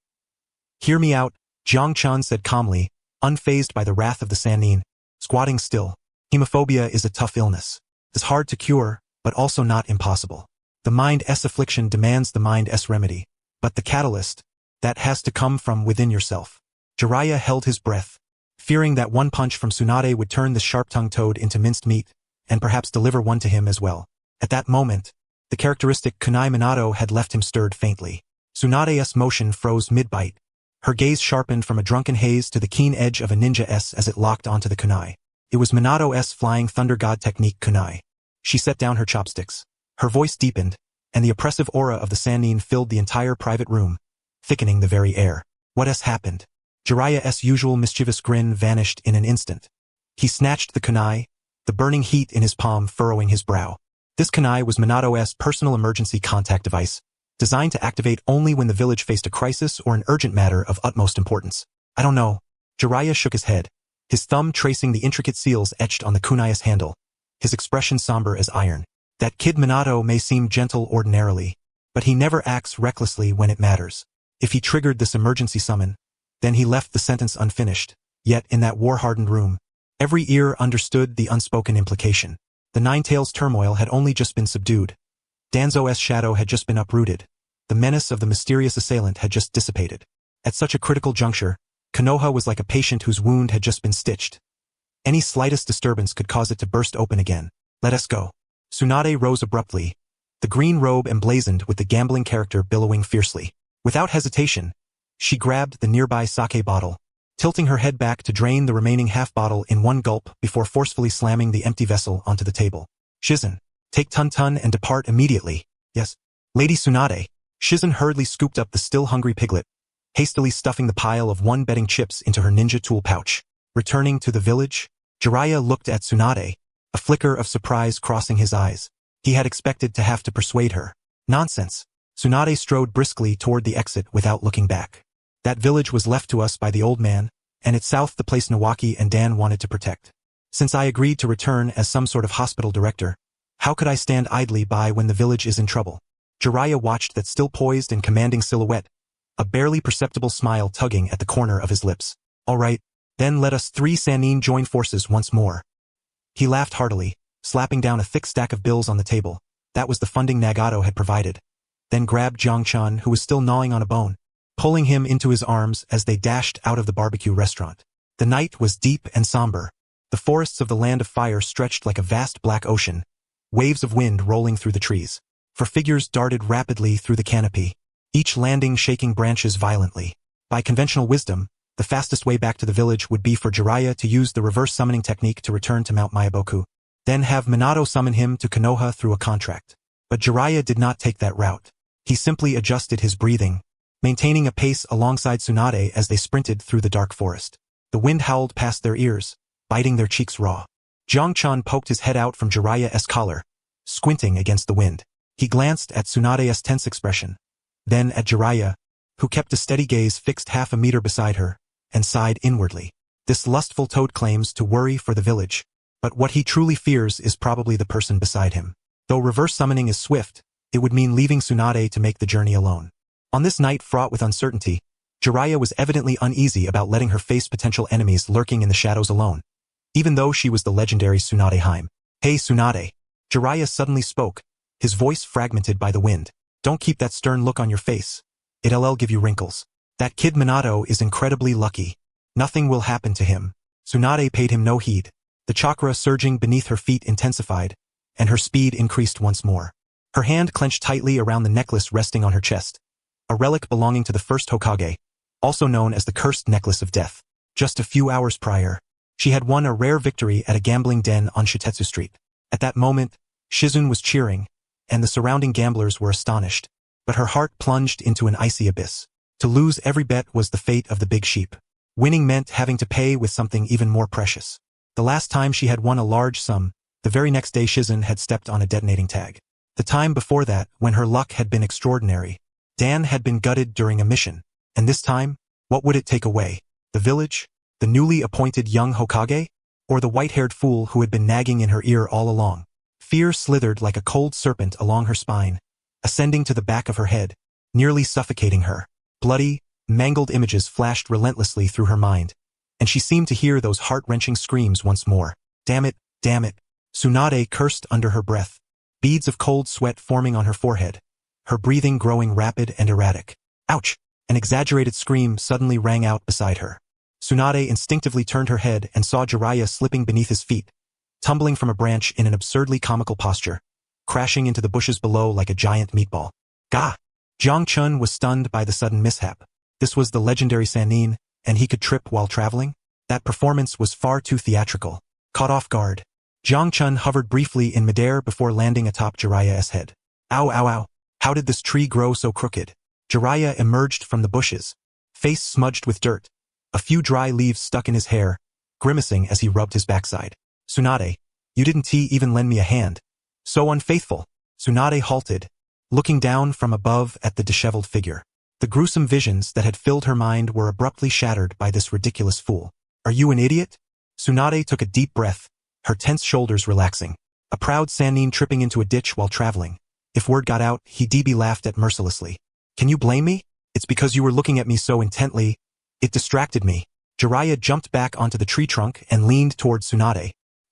Hear me out, Jiang Chun said calmly, unfazed by the wrath of the Sannin, squatting still. Hemophobia is a tough illness. It's hard to cure, but also not impossible. The mind's affliction demands the mind's remedy. But the catalyst, that has to come from within yourself. Jiraiya held his breath, fearing that one punch from Tsunade would turn the sharp-tongued toad into minced meat, and perhaps deliver one to him as well. At that moment, the characteristic kunai Minato had left him stirred faintly. Tsunade's motion froze mid-bite. Her gaze sharpened from a drunken haze to the keen edge of a ninja-s as it locked onto the kunai. It was Minato's flying thunder god technique kunai. She set down her chopsticks. Her voice deepened, and the oppressive aura of the Sannin filled the entire private room, thickening the very air. What has happened? Jiraiya's usual mischievous grin vanished in an instant. He snatched the kunai, the burning heat in his palm furrowing his brow. This kunai was Minato's personal emergency contact device, designed to activate only when the village faced a crisis or an urgent matter of utmost importance. I don't know. Jiraiya shook his head, his thumb tracing the intricate seals etched on the kunai's handle, his expression somber as iron. That kid Minato may seem gentle ordinarily, but he never acts recklessly when it matters. If he triggered this emergency summon, then he left the sentence unfinished. Yet in that war-hardened room, every ear understood the unspoken implication. The Nine-Tails turmoil had only just been subdued. Danzo's shadow had just been uprooted. The menace of the mysterious assailant had just dissipated. At such a critical juncture, Konoha was like a patient whose wound had just been stitched. Any slightest disturbance could cause it to burst open again. Let us go. Tsunade rose abruptly, the green robe emblazoned with the gambling character billowing fiercely. Without hesitation, she grabbed the nearby sake bottle, tilting her head back to drain the remaining half-bottle in one gulp before forcefully slamming the empty vessel onto the table. Shizun, take Tun-Tun and depart immediately. Yes. Lady Tsunade. Shizun hurriedly scooped up the still-hungry piglet, hastily stuffing the pile of one-betting chips into her ninja tool pouch. Returning to the village, Jiraiya looked at Tsunade, a flicker of surprise crossing his eyes. He had expected to have to persuade her. Nonsense. Tsunade strode briskly toward the exit without looking back. That village was left to us by the old man, and it's south the place Nawaki and Dan wanted to protect. Since I agreed to return as some sort of hospital director, how could I stand idly by when the village is in trouble? Jiraiya watched that still poised and commanding silhouette, a barely perceptible smile tugging at the corner of his lips. All right, then let us three Sannin join forces once more. He laughed heartily, slapping down a thick stack of bills on the table. That was the funding Nagato had provided. Then grabbed Jiang Chun, who was still gnawing on a bone, pulling him into his arms as they dashed out of the barbecue restaurant. The night was deep and somber. The forests of the Land of Fire stretched like a vast black ocean, waves of wind rolling through the trees. For figures darted rapidly through the canopy, each landing shaking branches violently. By conventional wisdom, the fastest way back to the village would be for Jiraiya to use the reverse summoning technique to return to Mount Myaboku, then have Minato summon him to Konoha through a contract. But Jiraiya did not take that route. He simply adjusted his breathing, maintaining a pace alongside Tsunade as they sprinted through the dark forest. The wind howled past their ears, biting their cheeks raw. Jiang Chun poked his head out from Jiraiya's collar, squinting against the wind. He glanced at Tsunade's tense expression, then at Jiraiya, who kept a steady gaze fixed half a meter beside her, and sighed inwardly. This lustful toad claims to worry for the village, but what he truly fears is probably the person beside him. Though reverse summoning is swift, it would mean leaving Tsunade to make the journey alone. On this night fraught with uncertainty, Jiraiya was evidently uneasy about letting her face potential enemies lurking in the shadows alone, even though she was the legendary Tsunade Haim. Hey Tsunade. Jiraiya suddenly spoke, his voice fragmented by the wind. Don't keep that stern look on your face. It'll give you wrinkles. That kid Minato is incredibly lucky. Nothing will happen to him. Tsunade paid him no heed. The chakra surging beneath her feet intensified, and her speed increased once more. Her hand clenched tightly around the necklace resting on her chest, a relic belonging to the first Hokage, also known as the Cursed Necklace of Death. Just a few hours prior, she had won a rare victory at a gambling den on Shitetsu Street. At that moment, Shizun was cheering, and the surrounding gamblers were astonished, but her heart plunged into an icy abyss. To lose every bet was the fate of the big sheep. Winning meant having to pay with something even more precious. The last time she had won a large sum, the very next day Shizun had stepped on a detonating tag. The time before that, when her luck had been extraordinary, Dan had been gutted during a mission. And this time, what would it take away? The village? The newly appointed young Hokage? Or the white-haired fool who had been nagging in her ear all along? Fear slithered like a cold serpent along her spine, ascending to the back of her head, nearly suffocating her. Bloody, mangled images flashed relentlessly through her mind, and she seemed to hear those heart-wrenching screams once more. Damn it, damn it. Tsunade cursed under her breath, beads of cold sweat forming on her forehead, her breathing growing rapid and erratic. Ouch! An exaggerated scream suddenly rang out beside her. Tsunade instinctively turned her head and saw Jiraiya slipping beneath his feet, tumbling from a branch in an absurdly comical posture, crashing into the bushes below like a giant meatball. Gah! Jiang Chun was stunned by the sudden mishap. This was the legendary Sannin, and he could trip while traveling? That performance was far too theatrical. Caught off guard, Jiang Chun hovered briefly in midair before landing atop Jiraiya's head. Ow, ow, ow. How did this tree grow so crooked? Jiraiya emerged from the bushes, face smudged with dirt, a few dry leaves stuck in his hair, grimacing as he rubbed his backside. Tsunade, you didn't even lend me a hand. So unfaithful. Tsunade halted, looking down from above at the disheveled figure. The gruesome visions that had filled her mind were abruptly shattered by this ridiculous fool. Are you an idiot? Tsunade took a deep breath, her tense shoulders relaxing. A proud Sannin tripping into a ditch while traveling. If word got out, he laughed at mercilessly. Can you blame me? It's because you were looking at me so intently. It distracted me. Jiraiya jumped back onto the tree trunk and leaned toward Tsunade,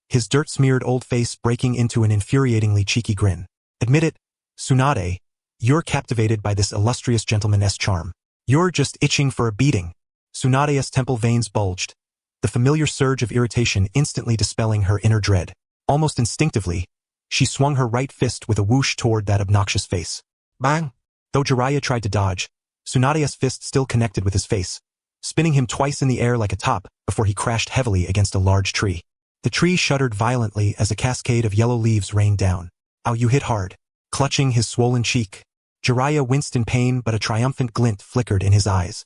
his dirt-smeared old face breaking into an infuriatingly cheeky grin. Admit it, Tsunade, you're captivated by this illustrious gentleman's charm. You're just itching for a beating. Tsunade's temple veins bulged, the familiar surge of irritation instantly dispelling her inner dread. Almost instinctively, she swung her right fist with a whoosh toward that obnoxious face. Bang! Though Jiraiya tried to dodge, Tsunade's fist still connected with his face, spinning him twice in the air like a top before he crashed heavily against a large tree. The tree shuddered violently as a cascade of yellow leaves rained down. Ow, you hit hard. Clutching his swollen cheek, Jiraiya winced in pain, but a triumphant glint flickered in his eyes.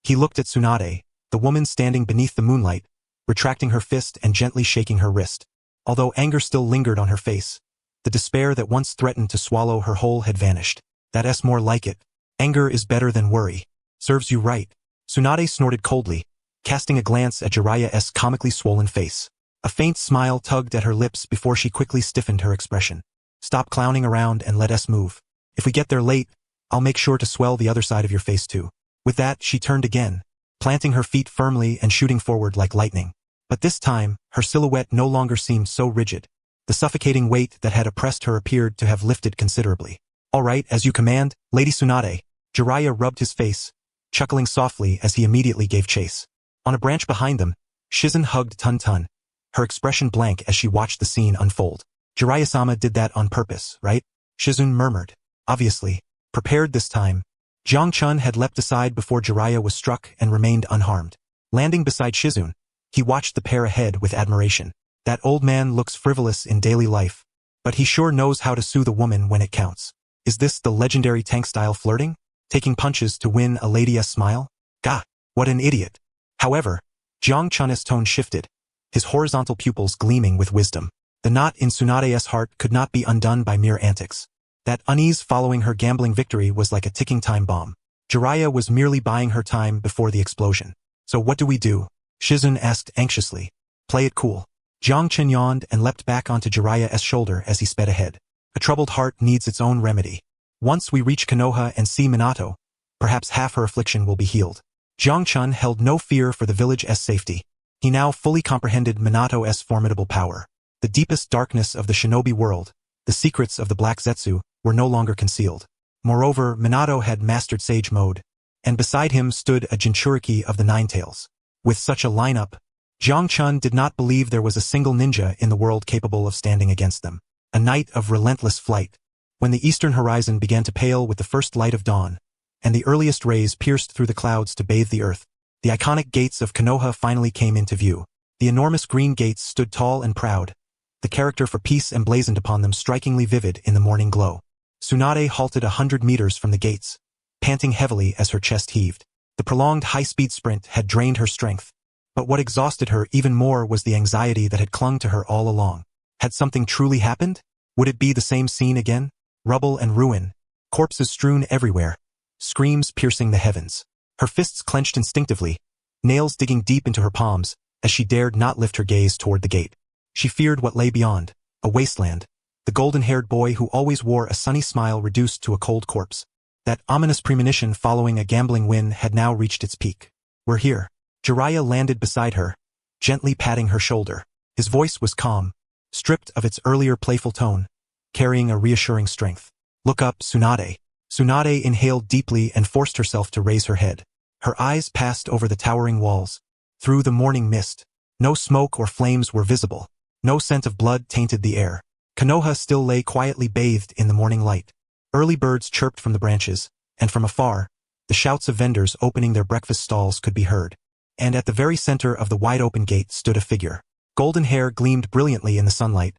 He looked at Tsunade, the woman standing beneath the moonlight, retracting her fist and gently shaking her wrist. Although anger still lingered on her face, the despair that once threatened to swallow her whole had vanished. That's more like it. Anger is better than worry. Serves you right. Tsunade snorted coldly, casting a glance at Jiraiya's comically swollen face. A faint smile tugged at her lips before she quickly stiffened her expression. Stop clowning around and let us move. If we get there late, I'll make sure to swell the other side of your face too. With that, she turned again, planting her feet firmly and shooting forward like lightning. But this time, her silhouette no longer seemed so rigid. The suffocating weight that had oppressed her appeared to have lifted considerably. All right, as you command, Lady Tsunade. Jiraiya rubbed his face, chuckling softly as he immediately gave chase. On a branch behind them, Shizun hugged Tun, her expression blank as she watched the scene unfold. Jiraiya-sama did that on purpose, right? Shizun murmured. Obviously. Prepared this time, Jiang Chun had leapt aside before Jiraiya was struck and remained unharmed. Landing beside Shizun, he watched the pair ahead with admiration. That old man looks frivolous in daily life, but he sure knows how to soothe a woman when it counts. Is this the legendary tank-style flirting? Taking punches to win a lady's smile? Gah, what an idiot. However, Jiang Chun's tone shifted, his horizontal pupils gleaming with wisdom. The knot in Tsunade's heart could not be undone by mere antics. That unease following her gambling victory was like a ticking time bomb. Jiraiya was merely buying her time before the explosion. So what do we do? Shizun asked anxiously. Play it cool. Jiang Chun yawned and leapt back onto Jiraiya's shoulder as he sped ahead. A troubled heart needs its own remedy. Once we reach Konoha and see Minato, perhaps half her affliction will be healed. Jiang Chun held no fear for the village's safety. He now fully comprehended Minato's formidable power. The deepest darkness of the shinobi world, the secrets of the Black Zetsu, were no longer concealed. Moreover, Minato had mastered Sage mode, and beside him stood a Jinchuriki of the Nine Tails. With such a lineup, Jiang Chun did not believe there was a single ninja in the world capable of standing against them. A night of relentless flight. When the eastern horizon began to pale with the first light of dawn, and the earliest rays pierced through the clouds to bathe the earth, the iconic gates of Konoha finally came into view. The enormous green gates stood tall and proud, the character for peace emblazoned upon them strikingly vivid in the morning glow. Tsunade halted 100 meters from the gates, panting heavily as her chest heaved. The prolonged high-speed sprint had drained her strength, but what exhausted her even more was the anxiety that had clung to her all along. Had something truly happened? Would it be the same scene again? Rubble and ruin, corpses strewn everywhere, screams piercing the heavens. Her fists clenched instinctively, nails digging deep into her palms, as she dared not lift her gaze toward the gate. She feared what lay beyond, a wasteland, the golden-haired boy who always wore a sunny smile reduced to a cold corpse. That ominous premonition following a gambling win had now reached its peak. "We're here." Jiraiya landed beside her, gently patting her shoulder. His voice was calm, stripped of its earlier playful tone, carrying a reassuring strength. "Look up, Tsunade." Tsunade inhaled deeply and forced herself to raise her head. Her eyes passed over the towering walls, through the morning mist. No smoke or flames were visible. No scent of blood tainted the air. Konoha still lay quietly bathed in the morning light. Early birds chirped from the branches, and from afar, the shouts of vendors opening their breakfast stalls could be heard. And at the very center of the wide-open gate stood a figure. Golden hair gleamed brilliantly in the sunlight.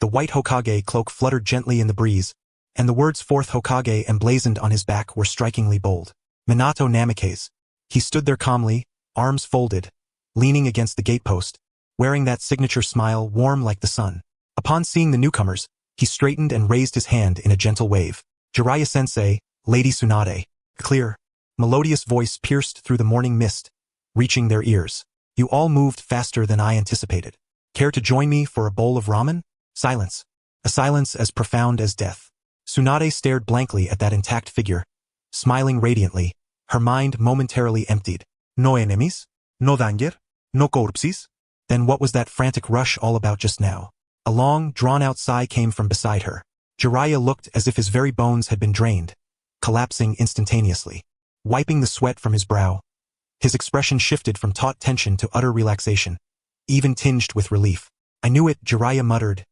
The white Hokage cloak fluttered gently in the breeze, and the words "Fourth Hokage" emblazoned on his back were strikingly bold. Minato Namikaze. He stood there calmly, arms folded, leaning against the gatepost, wearing that signature smile warm like the sun. Upon seeing the newcomers, he straightened and raised his hand in a gentle wave. "Jiraiya-sensei, Lady Tsunade." A clear, melodious voice pierced through the morning mist, reaching their ears. "You all moved faster than I anticipated. Care to join me for a bowl of ramen?" Silence. A silence as profound as death. Tsunade stared blankly at that intact figure, smiling radiantly, her mind momentarily emptied. "No enemies? No danger? No corpses?" Then what was that frantic rush all about just now? A long, drawn-out sigh came from beside her. Jiraiya looked as if his very bones had been drained, collapsing instantaneously. Wiping the sweat from his brow, his expression shifted from taut tension to utter relaxation, even tinged with relief. "I knew it," Jiraiya muttered,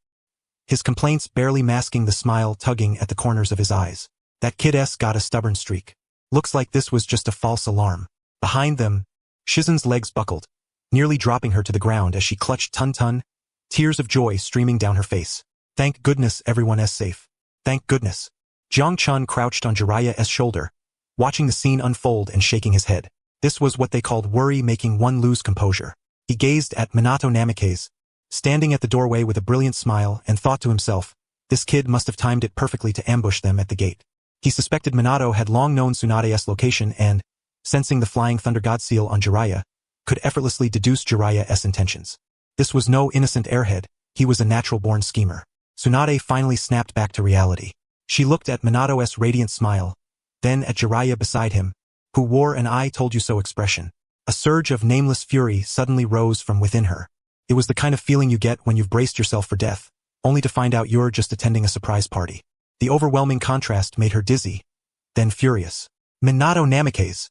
his complaints barely masking the smile tugging at the corners of his eyes. "That kid-s got a stubborn streak. Looks like this was just a false alarm." Behind them, Shizen's legs buckled, nearly dropping her to the ground as she clutched Tun-Tun, tears of joy streaming down her face. "Thank goodness everyone's safe. Thank goodness." Jiang Chun crouched on Jiraiya's shoulder, watching the scene unfold and shaking his head. This was what they called worry making one lose composure. He gazed at Minato Namikaze, standing at the doorway with a brilliant smile, and thought to himself, this kid must have timed it perfectly to ambush them at the gate. He suspected Minato had long known Tsunade's location and, sensing the flying thunder god seal on Jiraiya, could effortlessly deduce Jiraiya's intentions. This was no innocent airhead, he was a natural-born schemer. Tsunade finally snapped back to reality. She looked at Minato's radiant smile, then at Jiraiya beside him, who wore an "I told you so" expression. A surge of nameless fury suddenly rose from within her. It was the kind of feeling you get when you've braced yourself for death, only to find out you're just attending a surprise party. The overwhelming contrast made her dizzy, then furious. "Minato Namikaze!"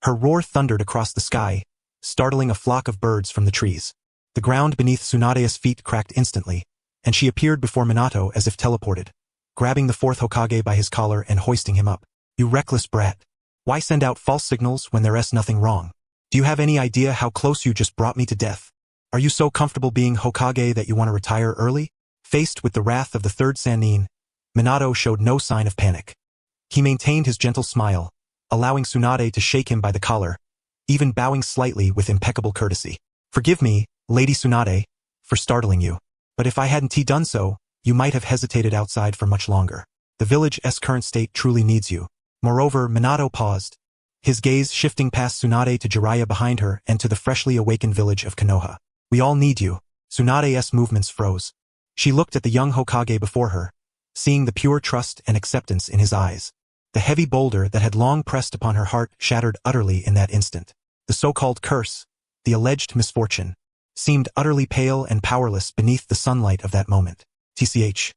Her roar thundered across the sky, startling a flock of birds from the trees. The ground beneath Tsunade's feet cracked instantly, and she appeared before Minato as if teleported, grabbing the fourth Hokage by his collar and hoisting him up. "You reckless brat. Why send out false signals when there's nothing wrong? Do you have any idea how close you just brought me to death? Are you so comfortable being Hokage that you want to retire early?" Faced with the wrath of the third Sannin, Minato showed no sign of panic. He maintained his gentle smile, allowing Tsunade to shake him by the collar, even bowing slightly with impeccable courtesy. "Forgive me, Lady Tsunade, for startling you. But if I hadn't done so, you might have hesitated outside for much longer. The village's current state truly needs you." Moreover, Minato paused, his gaze shifting past Tsunade to Jiraiya behind her and to the freshly awakened village of Konoha. "We all need you." Tsunade's movements froze. She looked at the young Hokage before her, seeing the pure trust and acceptance in his eyes. The heavy boulder that had long pressed upon her heart shattered utterly in that instant. The so-called curse, the alleged misfortune, seemed utterly pale and powerless beneath the sunlight of that moment. Tch.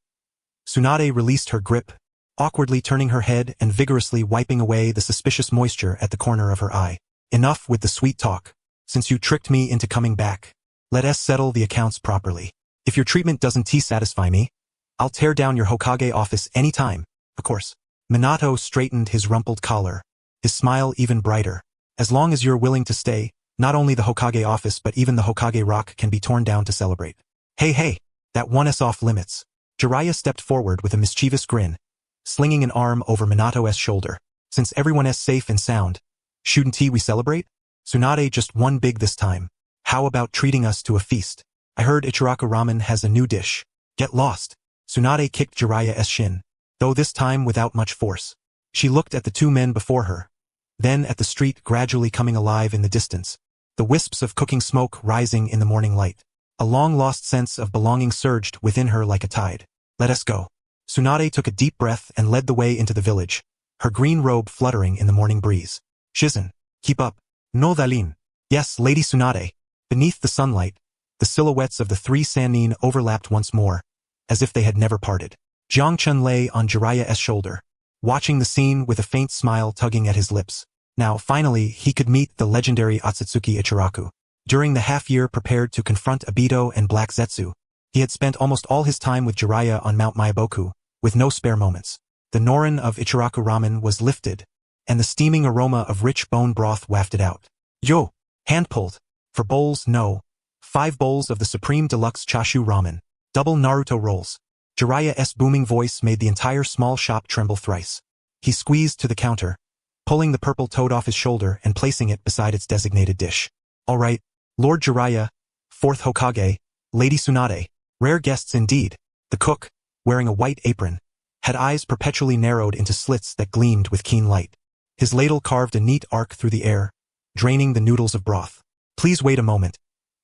Tsunade released her grip, awkwardly turning her head and vigorously wiping away the suspicious moisture at the corner of her eye. Enough with the sweet talk. Since you tricked me into coming back, let us settle the accounts properly. If your treatment doesn't satisfy me, I'll tear down your Hokage office anytime, of course. Minato straightened his rumpled collar, his smile even brighter. As long as you're willing to stay, not only the Hokage office but even the Hokage rock can be torn down to celebrate. Hey, that one is off limits. Jiraiya stepped forward with a mischievous grin, slinging an arm over Minato's shoulder. Since everyone is safe and sound, shouldn't we celebrate? Tsunade just won big this time. How about treating us to a feast? I heard Ichiraku ramen has a new dish. Get lost. Tsunade kicked Jiraiya's shin, though this time without much force. She looked at the two men before her, then at the street gradually coming alive in the distance, the wisps of cooking smoke rising in the morning light. A long-lost sense of belonging surged within her like a tide. Let us go. Tsunade took a deep breath and led the way into the village, her green robe fluttering in the morning breeze. Shizen, keep up. No Dalin. Yes, Lady Tsunade. Beneath the sunlight, the silhouettes of the three Sannin overlapped once more, as if they had never parted. Jiang Chun lay on Jiraiya's shoulder, watching the scene with a faint smile tugging at his lips. Now, finally, he could meet the legendary Otsutsuki Ichiraku. During the half-year prepared to confront Obito and Black Zetsu, he had spent almost all his time with Jiraiya on Mount Myaboku, with no spare moments. The norin of Ichiraku ramen was lifted, and the steaming aroma of rich bone broth wafted out. Yo! Hand-pulled. For bowls, no. 5 bowls of the Supreme Deluxe Chashu Ramen. Double Naruto rolls. Jiraiya's booming voice made the entire small shop tremble thrice. He squeezed to the counter, pulling the purple toad off his shoulder and placing it beside its designated dish. All right, Lord Jiraiya, 4th Hokage, Lady Tsunade. Rare guests indeed. The cook, wearing a white apron, had eyes perpetually narrowed into slits that gleamed with keen light. His ladle carved a neat arc through the air, draining the noodles of broth. Please wait a moment.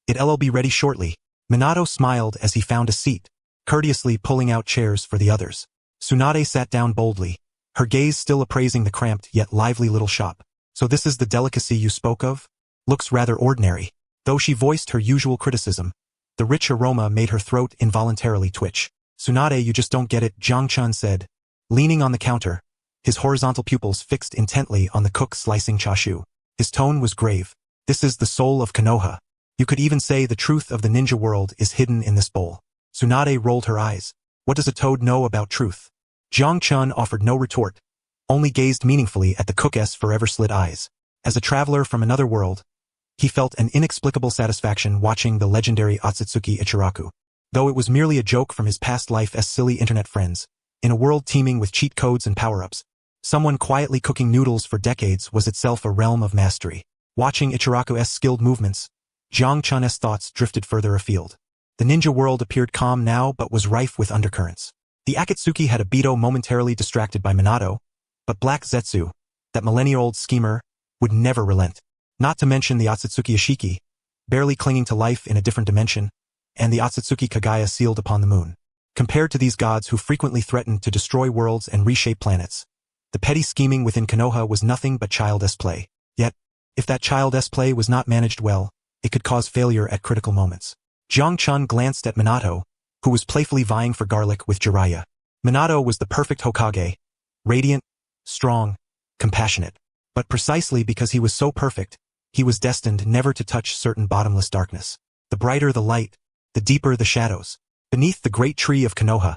It'll be ready shortly. Minato smiled as he found a seat, courteously pulling out chairs for the others. Tsunade sat down boldly, her gaze still appraising the cramped yet lively little shop. So this is the delicacy you spoke of? Looks rather ordinary. Though she voiced her usual criticism, the rich aroma made her throat involuntarily twitch. Tsunade, you just don't get it, Jiang Chun said, leaning on the counter, his horizontal pupils fixed intently on the cook slicing chashu. His tone was grave. This is the soul of Konoha. You could even say the truth of the ninja world is hidden in this bowl. Tsunade rolled her eyes. What does a toad know about truth? Jiang Chun offered no retort, only gazed meaningfully at the cook's forever-slit eyes. As a traveler from another world, he felt an inexplicable satisfaction watching the legendary Otsutsuki Ichiraku. Though it was merely a joke from his past life as silly internet friends, in a world teeming with cheat codes and power-ups, someone quietly cooking noodles for decades was itself a realm of mastery. Watching Ichiraku's skilled movements, Jiang Chun's thoughts drifted further afield. The ninja world appeared calm now but was rife with undercurrents. The Akatsuki had Obito momentarily distracted by Minato, but Black Zetsu, that millennia-old schemer, would never relent. Not to mention the Otsutsuki Ashiki, barely clinging to life in a different dimension, and the Otsutsuki Kagaya sealed upon the moon. Compared to these gods who frequently threatened to destroy worlds and reshape planets, the petty scheming within Konoha was nothing but childish play. Yet, if that childish play was not managed well, it could cause failure at critical moments. Jiang Chun glanced at Minato, who was playfully vying for garlic with Jiraiya. Minato was the perfect Hokage, radiant, strong, compassionate. But precisely because he was so perfect, he was destined never to touch certain bottomless darkness. The brighter the light, the deeper the shadows. Beneath the great tree of Konoha,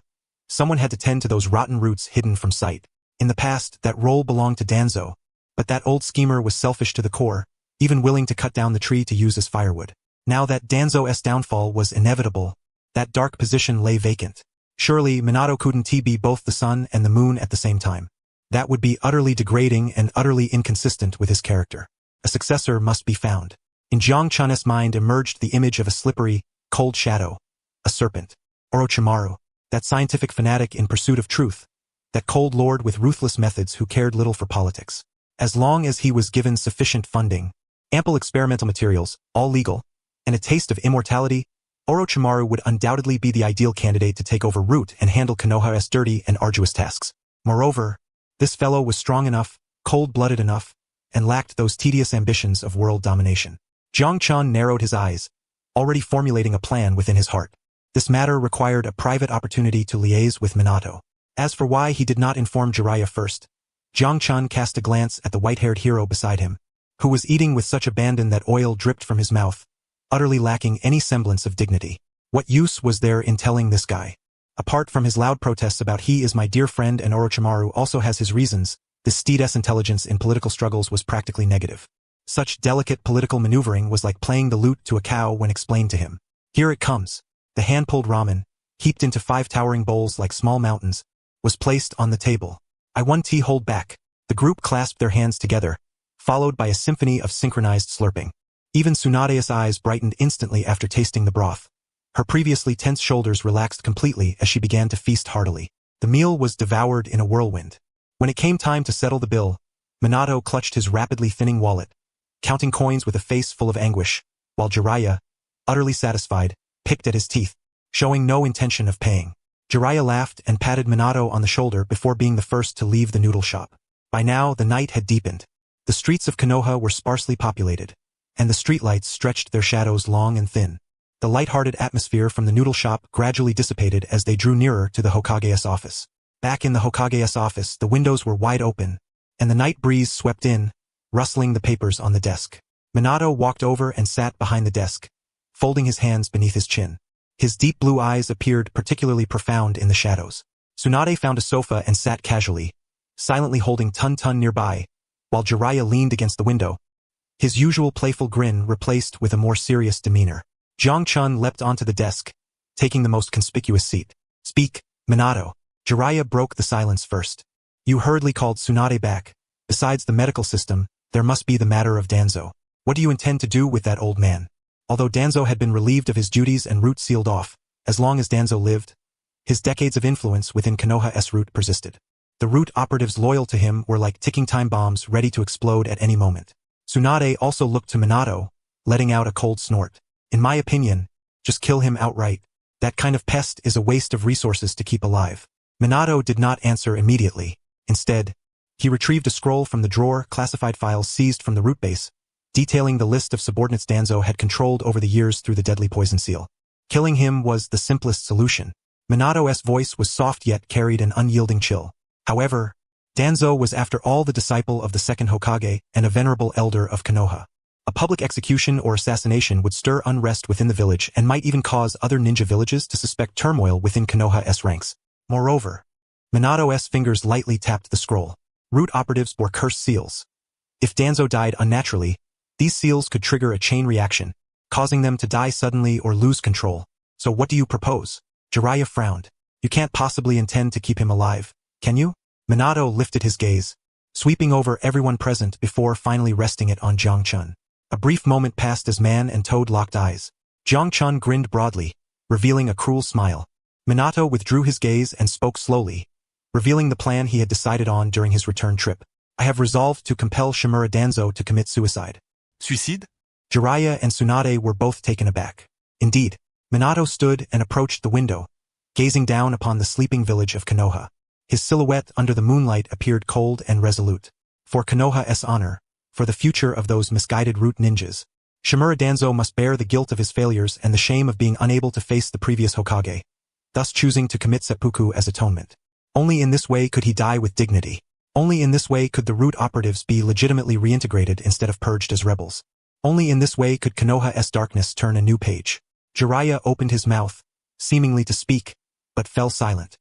someone had to tend to those rotten roots hidden from sight. In the past, that role belonged to Danzo, but that old schemer was selfish to the core, even willing to cut down the tree to use as firewood. Now that Danzo's downfall was inevitable, that dark position lay vacant. Surely, Minato couldn't be both the sun and the moon at the same time. That would be utterly degrading and utterly inconsistent with his character. A successor must be found. In Jiang Chun's mind emerged the image of a slippery, cold shadow, a serpent. Orochimaru, that scientific fanatic in pursuit of truth, that cold lord with ruthless methods who cared little for politics. As long as he was given sufficient funding, ample experimental materials, all legal, and a taste of immortality, Orochimaru would undoubtedly be the ideal candidate to take over root and handle Konoha's dirty and arduous tasks. Moreover, this fellow was strong enough, cold-blooded enough, and lacked those tedious ambitions of world domination. Jiang Chun narrowed his eyes, already formulating a plan within his heart. This matter required a private opportunity to liaise with Minato. As for why he did not inform Jiraiya first, Jiang Chun cast a glance at the white-haired hero beside him, who was eating with such abandon that oil dripped from his mouth, utterly lacking any semblance of dignity. What use was there in telling this guy? Apart from his loud protests about he is my dear friend and Orochimaru also has his reasons, this steed's intelligence in political struggles was practically negative. Such delicate political maneuvering was like playing the lute to a cow when explained to him. Here it comes. The hand-pulled ramen, heaped into 5 towering bowls like small mountains, was placed on the table. I one tea hold back. The group clasped their hands together, followed by a symphony of synchronized slurping. Even Tsunade's eyes brightened instantly after tasting the broth. Her previously tense shoulders relaxed completely as she began to feast heartily. The meal was devoured in a whirlwind. When it came time to settle the bill, Minato clutched his rapidly thinning wallet, counting coins with a face full of anguish, while Jiraiya, utterly satisfied, picked at his teeth, showing no intention of paying. Jiraiya laughed and patted Minato on the shoulder before being the first to leave the noodle shop. By now, the night had deepened. The streets of Konoha were sparsely populated, and the streetlights stretched their shadows long and thin. The light-hearted atmosphere from the noodle shop gradually dissipated as they drew nearer to the Hokage's office. Back in the Hokage's office, the windows were wide open, and the night breeze swept in, rustling the papers on the desk. Minato walked over and sat behind the desk, folding his hands beneath his chin. His deep blue eyes appeared particularly profound in the shadows. Tsunade found a sofa and sat casually, silently holding Tun nearby, while Jiraiya leaned against the window, his usual playful grin replaced with a more serious demeanor. Jiang Chun leapt onto the desk, taking the most conspicuous seat. Speak, Minato. Jiraiya broke the silence first. You hurriedly called Tsunade back. Besides the medical system, there must be the matter of Danzo. What do you intend to do with that old man? Although Danzo had been relieved of his duties and route sealed off, as long as Danzo lived, his decades of influence within Konoha's route persisted. The route operatives loyal to him were like ticking time bombs ready to explode at any moment. Tsunade also looked to Minato, letting out a cold snort. In my opinion, just kill him outright. That kind of pest is a waste of resources to keep alive. Minato did not answer immediately. Instead, he retrieved a scroll from the drawer, classified files seized from the root base, detailing the list of subordinates Danzo had controlled over the years through the deadly poison seal. Killing him was the simplest solution. Minato's voice was soft yet carried an unyielding chill. However, Danzo was after all the disciple of the second Hokage and a venerable elder of Konoha. A public execution or assassination would stir unrest within the village and might even cause other ninja villages to suspect turmoil within Konoha's ranks. Moreover, Minato's fingers lightly tapped the scroll. Root operatives bore cursed seals. If Danzo died unnaturally, these seals could trigger a chain reaction, causing them to die suddenly or lose control. So what do you propose? Jiraiya frowned. You can't possibly intend to keep him alive, can you? Minato lifted his gaze, sweeping over everyone present before finally resting it on Jiang Chun. A brief moment passed as man and toad locked eyes. Jiang Chun grinned broadly, revealing a cruel smile. Minato withdrew his gaze and spoke slowly, revealing the plan he had decided on during his return trip. I have resolved to compel Shimura Danzo to commit suicide. Suicide? Jiraiya and Tsunade were both taken aback. Indeed, Minato stood and approached the window, gazing down upon the sleeping village of Konoha. His silhouette under the moonlight appeared cold and resolute. For Konoha's honor, for the future of those misguided root ninjas, Shimura Danzo must bear the guilt of his failures and the shame of being unable to face the previous Hokage, thus choosing to commit seppuku as atonement. Only in this way could he die with dignity. Only in this way could the root operatives be legitimately reintegrated instead of purged as rebels. Only in this way could Konoha's darkness turn a new page. Jiraiya opened his mouth, seemingly to speak, but fell silent.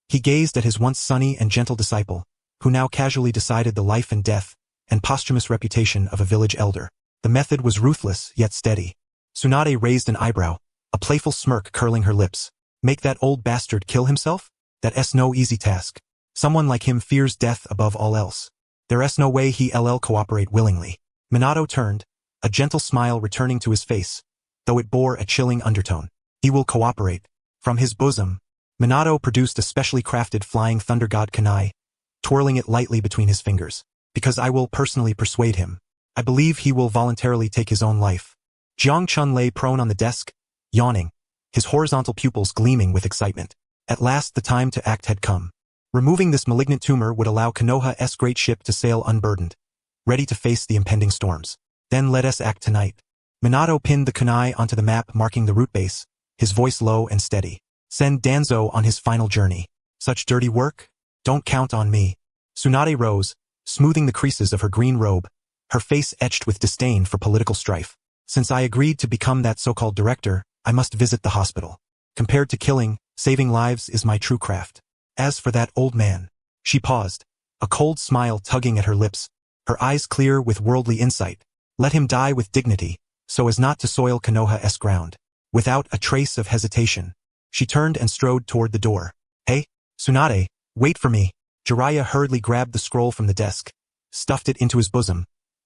He gazed at his once sunny and gentle disciple, who now casually decided the life and death and posthumous reputation of a village elder. The method was ruthless yet steady. Tsunade raised an eyebrow, a playful smirk curling her lips. Make that old bastard kill himself? That's no easy task. Someone like him fears death above all else. There's no way he'll cooperate willingly. Minato turned, a gentle smile returning to his face, though it bore a chilling undertone. He will cooperate. From his bosom, Minato produced a specially crafted flying thunder god kunai, twirling it lightly between his fingers. Because I will personally persuade him. I believe he will voluntarily take his own life. Jiang Chun lay prone on the desk, yawning, his horizontal pupils gleaming with excitement. At last the time to act had come. Removing this malignant tumor would allow Konoha's great ship to sail unburdened, ready to face the impending storms. Then let us act tonight. Minato pinned the kunai onto the map marking the root base, his voice low and steady. Send Danzo on his final journey. Such dirty work? Don't count on me. Tsunade rose, smoothing the creases of her green robe, her face etched with disdain for political strife. Since I agreed to become that so-called director, I must visit the hospital. Compared to killing, saving lives is my true craft. As for that old man, she paused, a cold smile tugging at her lips, her eyes clear with worldly insight. Let him die with dignity, so as not to soil Konoha's ground. Without a trace of hesitation, she turned and strode toward the door. Hey, Tsunade, wait for me. Jiraiya hurriedly grabbed the scroll from the desk, stuffed it into his bosom,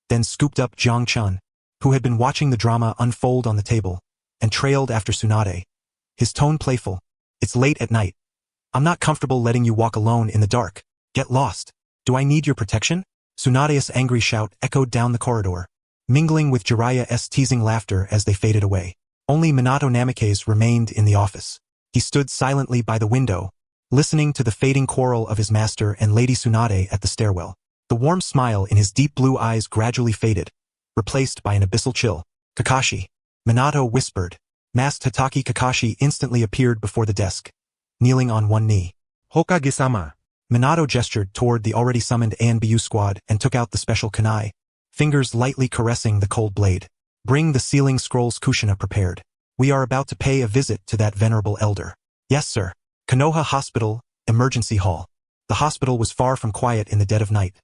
then scooped up Jiang Chun, who had been watching the drama unfold on the table, and trailed after Tsunade. His tone playful. It's late at night. I'm not comfortable letting you walk alone in the dark. Get lost. Do I need your protection? Tsunade's angry shout echoed down the corridor, mingling with Jiraiya's teasing laughter as they faded away. Only Minato Namikaze remained in the office. He stood silently by the window, listening to the fading quarrel of his master and Lady Tsunade at the stairwell. The warm smile in his deep blue eyes gradually faded, replaced by an abyssal chill. Kakashi, Minato whispered. Masked Hatake Kakashi instantly appeared before the desk, kneeling on one knee. Hokage-sama. Minato gestured toward the already summoned ANBU squad and took out the special kunai, fingers lightly caressing the cold blade. Bring the sealing scrolls Kushina prepared. We are about to pay a visit to that venerable elder. Yes, sir. Konoha Hospital, Emergency Hall. The hospital was far from quiet in the dead of night.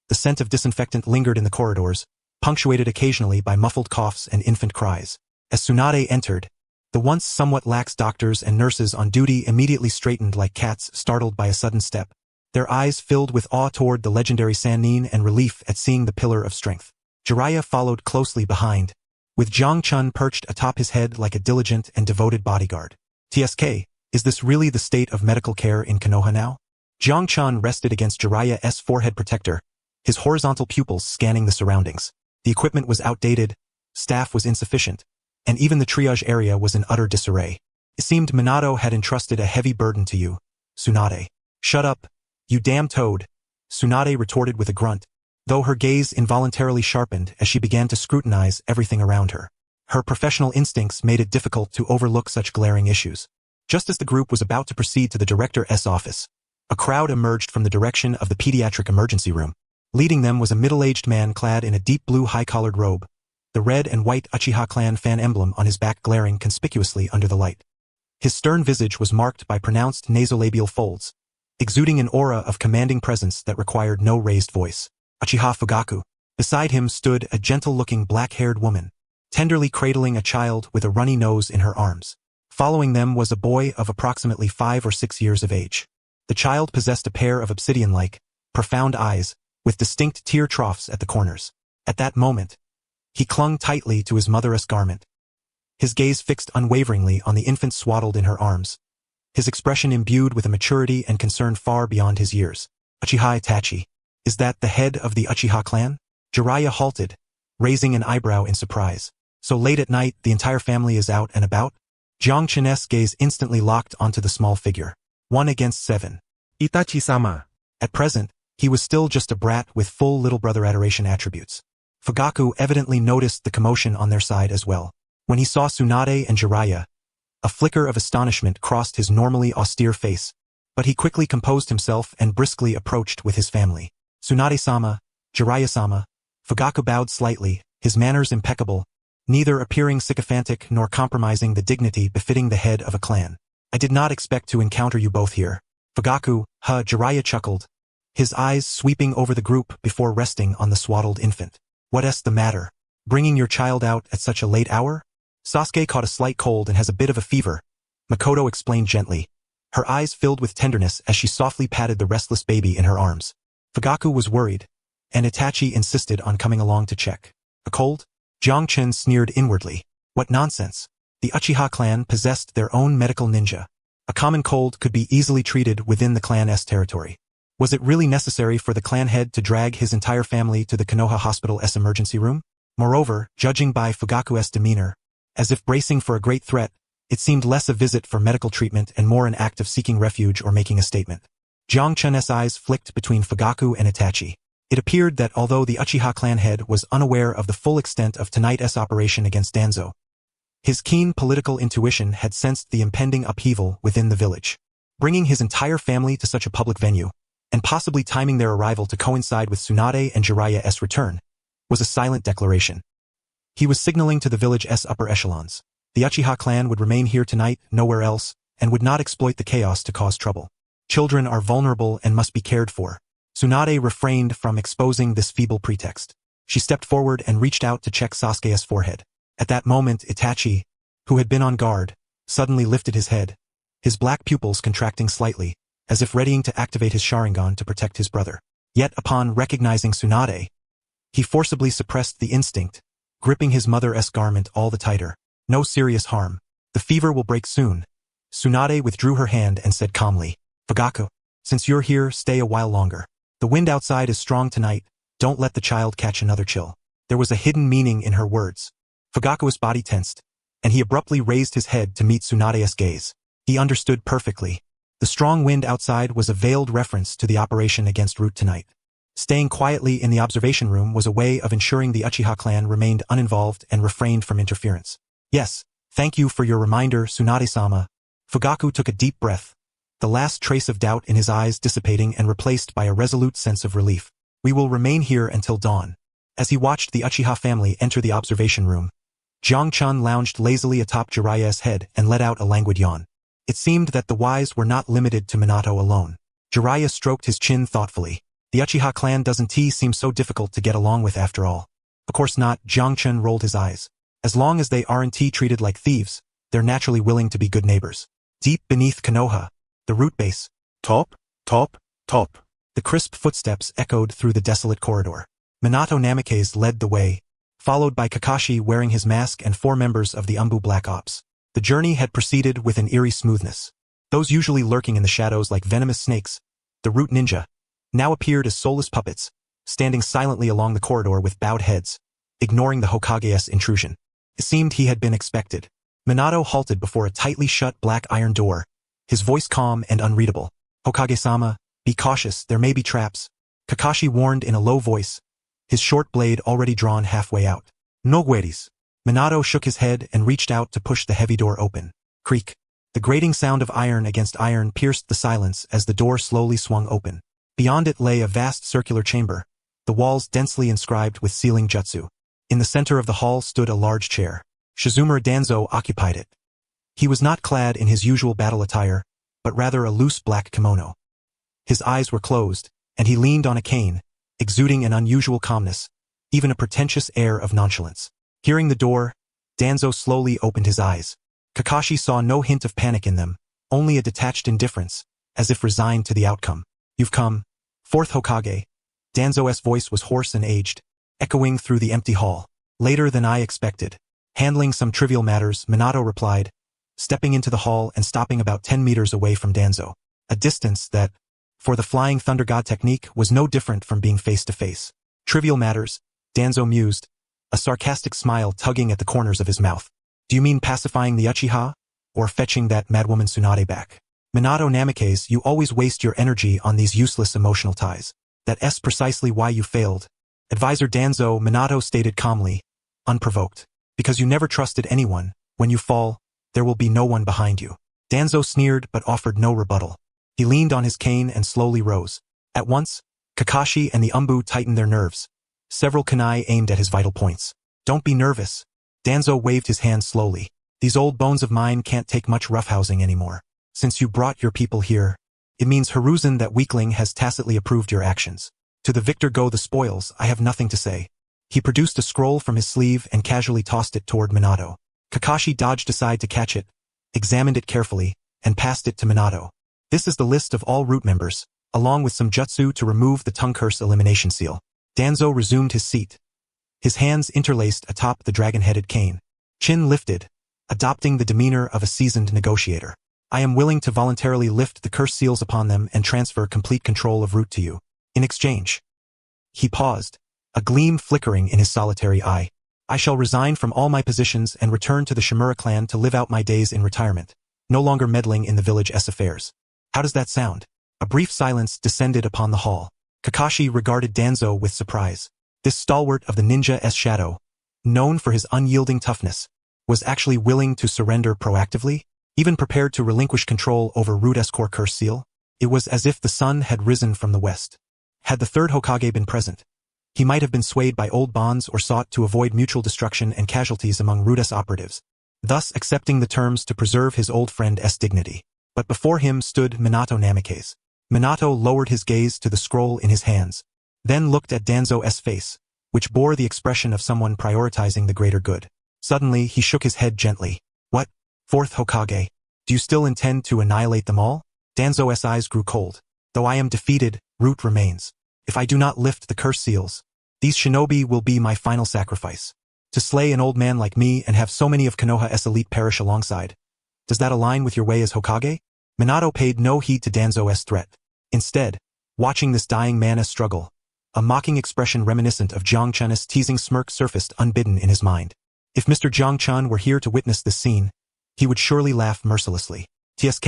The scent of disinfectant lingered in the corridors, punctuated occasionally by muffled coughs and infant cries. As Tsunade entered, the once somewhat lax doctors and nurses on duty immediately straightened like cats startled by a sudden step, their eyes filled with awe toward the legendary Sannin and relief at seeing the pillar of strength. Jiraiya followed closely behind, with Jiang Chun perched atop his head like a diligent and devoted bodyguard. TSK, is this really the state of medical care in Konoha now? Jiang Chun rested against Jiraiya's forehead protector, his horizontal pupils scanning the surroundings. The equipment was outdated, staff was insufficient, and even the triage area was in utter disarray. It seemed Minato had entrusted a heavy burden to you, Tsunade. Shut up, you damn toad, Tsunade retorted with a grunt, though her gaze involuntarily sharpened as she began to scrutinize everything around her. Her professional instincts made it difficult to overlook such glaring issues. Just as the group was about to proceed to the director's office, a crowd emerged from the direction of the pediatric emergency room. Leading them was a middle-aged man clad in a deep blue high-collared robe, the red and white Uchiha clan fan emblem on his back glaring conspicuously under the light. His stern visage was marked by pronounced nasolabial folds, exuding an aura of commanding presence that required no raised voice. Uchiha Fugaku. Beside him stood a gentle-looking black-haired woman, tenderly cradling a child with a runny nose in her arms. Following them was a boy of approximately 5 or 6 years of age. The child possessed a pair of obsidian-like, profound eyes, with distinct tear troughs at the corners. At that moment, he clung tightly to his mother's garment, his gaze fixed unwaveringly on the infant swaddled in her arms, his expression imbued with a maturity and concern far beyond his years. Uchiha Itachi. Is that the head of the Uchiha clan? Jiraiya halted, raising an eyebrow in surprise. So late at night, the entire family is out and about? Jiang Chun's gaze instantly locked onto the small figure. 1 against 7. Itachi-sama. At present, he was still just a brat with full little brother adoration attributes. Fugaku evidently noticed the commotion on their side as well. When he saw Tsunade and Jiraiya, a flicker of astonishment crossed his normally austere face, but he quickly composed himself and briskly approached with his family. Tsunade-sama, Jiraiya-sama. Fugaku bowed slightly, his manners impeccable, neither appearing sycophantic nor compromising the dignity befitting the head of a clan. I did not expect to encounter you both here. Fugaku, Jiraiya chuckled, his eyes sweeping over the group before resting on the swaddled infant. What's the matter? Bringing your child out at such a late hour? Sasuke caught a slight cold and has a bit of a fever, Makoto explained gently, her eyes filled with tenderness as she softly patted the restless baby in her arms. Fugaku was worried, and Itachi insisted on coming along to check. A cold? Jiang Chun sneered inwardly. What nonsense. The Uchiha clan possessed their own medical ninja. A common cold could be easily treated within the clan's territory. Was it really necessary for the clan head to drag his entire family to the Konoha Hospital's emergency room? Moreover, judging by Fugaku's demeanor, as if bracing for a great threat, it seemed less a visit for medical treatment and more an act of seeking refuge or making a statement. Jiang Chun's eyes flicked between Fugaku and Itachi. It appeared that although the Uchiha clan head was unaware of the full extent of tonight's operation against Danzo, his keen political intuition had sensed the impending upheaval within the village. Bringing his entire family to such a public venue, and possibly timing their arrival to coincide with Tsunade and Jiraiya's return, was a silent declaration. He was signaling to the village's upper echelons. The Uchiha clan would remain here tonight, nowhere else, and would not exploit the chaos to cause trouble. Children are vulnerable and must be cared for. Tsunade refrained from exposing this feeble pretext. She stepped forward and reached out to check Sasuke's forehead. At that moment, Itachi, who had been on guard, suddenly lifted his head, his black pupils contracting slightly, as if readying to activate his Sharingan to protect his brother. Yet upon recognizing Tsunade, he forcibly suppressed the instinct, gripping his mother's garment all the tighter. No serious harm. The fever will break soon. Tsunade withdrew her hand and said calmly, Fugaku, since you're here, stay a while longer. The wind outside is strong tonight, don't let the child catch another chill. There was a hidden meaning in her words. Fugaku's body tensed, and he abruptly raised his head to meet Tsunade's gaze. He understood perfectly. The strong wind outside was a veiled reference to the operation against Root tonight. Staying quietly in the observation room was a way of ensuring the Uchiha clan remained uninvolved and refrained from interference. Yes, thank you for your reminder, Tsunade-sama. Fugaku took a deep breath, the last trace of doubt in his eyes dissipating and replaced by a resolute sense of relief. We will remain here until dawn. As he watched the Uchiha family enter the observation room, Jiang-chun lounged lazily atop Jiraiya's head and let out a languid yawn. It seemed that the wise were not limited to Minato alone. Jiraiya stroked his chin thoughtfully. The Uchiha clan doesn't seem so difficult to get along with after all. Of course not, Jiang-chun rolled his eyes. As long as they aren't treated like thieves, they're naturally willing to be good neighbors. Deep beneath Konoha, the root base. Top, top, top. The crisp footsteps echoed through the desolate corridor. Minato Namikaze led the way, followed by Kakashi wearing his mask and 4 members of the Umbu Black Ops. The journey had proceeded with an eerie smoothness. Those usually lurking in the shadows like venomous snakes, the root ninja, now appeared as soulless puppets, standing silently along the corridor with bowed heads, ignoring the Hokage's intrusion. It seemed he had been expected. Minato halted before a tightly shut black iron door, his voice calm and unreadable. Hokage-sama, be cautious, there may be traps. Kakashi warned in a low voice, his short blade already drawn halfway out. No worries. Minato shook his head and reached out to push the heavy door open. Creak. The grating sound of iron against iron pierced the silence as the door slowly swung open. Beyond it lay a vast circular chamber, the walls densely inscribed with sealing jutsu. In the center of the hall stood a large chair. Shizumura Danzo occupied it. He was not clad in his usual battle attire, but rather a loose black kimono. His eyes were closed, and he leaned on a cane, exuding an unusual calmness, even a pretentious air of nonchalance. Hearing the door, Danzo slowly opened his eyes. Kakashi saw no hint of panic in them, only a detached indifference, as if resigned to the outcome. You've come, 4th Hokage. Danzo's voice was hoarse and aged, echoing through the empty hall. Later than I expected. Handling some trivial matters, Minato replied, stepping into the hall and stopping about 10 meters away from Danzo. A distance that, for the Flying Thunder God technique, was no different from being face to face. Trivial matters, Danzo mused, a sarcastic smile tugging at the corners of his mouth. Do you mean pacifying the Uchiha, or fetching that madwoman Tsunade back? Minato Namikaze, you always waste your energy on these useless emotional ties. That's precisely why you failed. Advisor Danzo, Minato stated calmly, unprovoked. Because you never trusted anyone, when you fall, there will be no one behind you. Danzo sneered but offered no rebuttal. He leaned on his cane and slowly rose. At once, Kakashi and the Umbu tightened their nerves. Several kunai aimed at his vital points. Don't be nervous. Danzo waved his hand slowly. These old bones of mine can't take much roughhousing anymore. Since you brought your people here, it means Hiruzen that weakling has tacitly approved your actions. To the victor go the spoils, I have nothing to say. He produced a scroll from his sleeve and casually tossed it toward Minato. Kakashi dodged aside to catch it, examined it carefully, and passed it to Minato. This is the list of all root members, along with some jutsu to remove the tongue curse elimination seal. Danzo resumed his seat, his hands interlaced atop the dragon-headed cane, chin lifted, adopting the demeanor of a seasoned negotiator. I am willing to voluntarily lift the curse seals upon them and transfer complete control of root to you. In exchange. He paused, a gleam flickering in his solitary eye. I shall resign from all my positions and return to the Shimura clan to live out my days in retirement, no longer meddling in the village's affairs. How does that sound? A brief silence descended upon the hall. Kakashi regarded Danzo with surprise. This stalwart of the ninja's shadow, known for his unyielding toughness, was actually willing to surrender proactively? even prepared to relinquish control over Root's core curse seal. It was as if the sun had risen from the west. Had the third Hokage been present, he might have been swayed by old bonds or sought to avoid mutual destruction and casualties among Root's operatives, thus accepting the terms to preserve his old friend's dignity. But before him stood Minato Namikaze. Minato lowered his gaze to the scroll in his hands, then looked at Danzo's face, which bore the expression of someone prioritizing the greater good. Suddenly, he shook his head gently. What? Fourth Hokage? Do you still intend to annihilate them all? Danzo's eyes grew cold. Though I am defeated, Root remains. If I do not lift the curse seals, these shinobi will be my final sacrifice. To slay an old man like me and have so many of Konoha's elite perish alongside. Does that align with your way as Hokage? Minato paid no heed to Danzo's threat. Instead, watching this dying man's struggle, a mocking expression reminiscent of Jiang Chun's teasing smirk surfaced unbidden in his mind. If Mr. Jiang Chun were here to witness this scene, he would surely laugh mercilessly. TSK,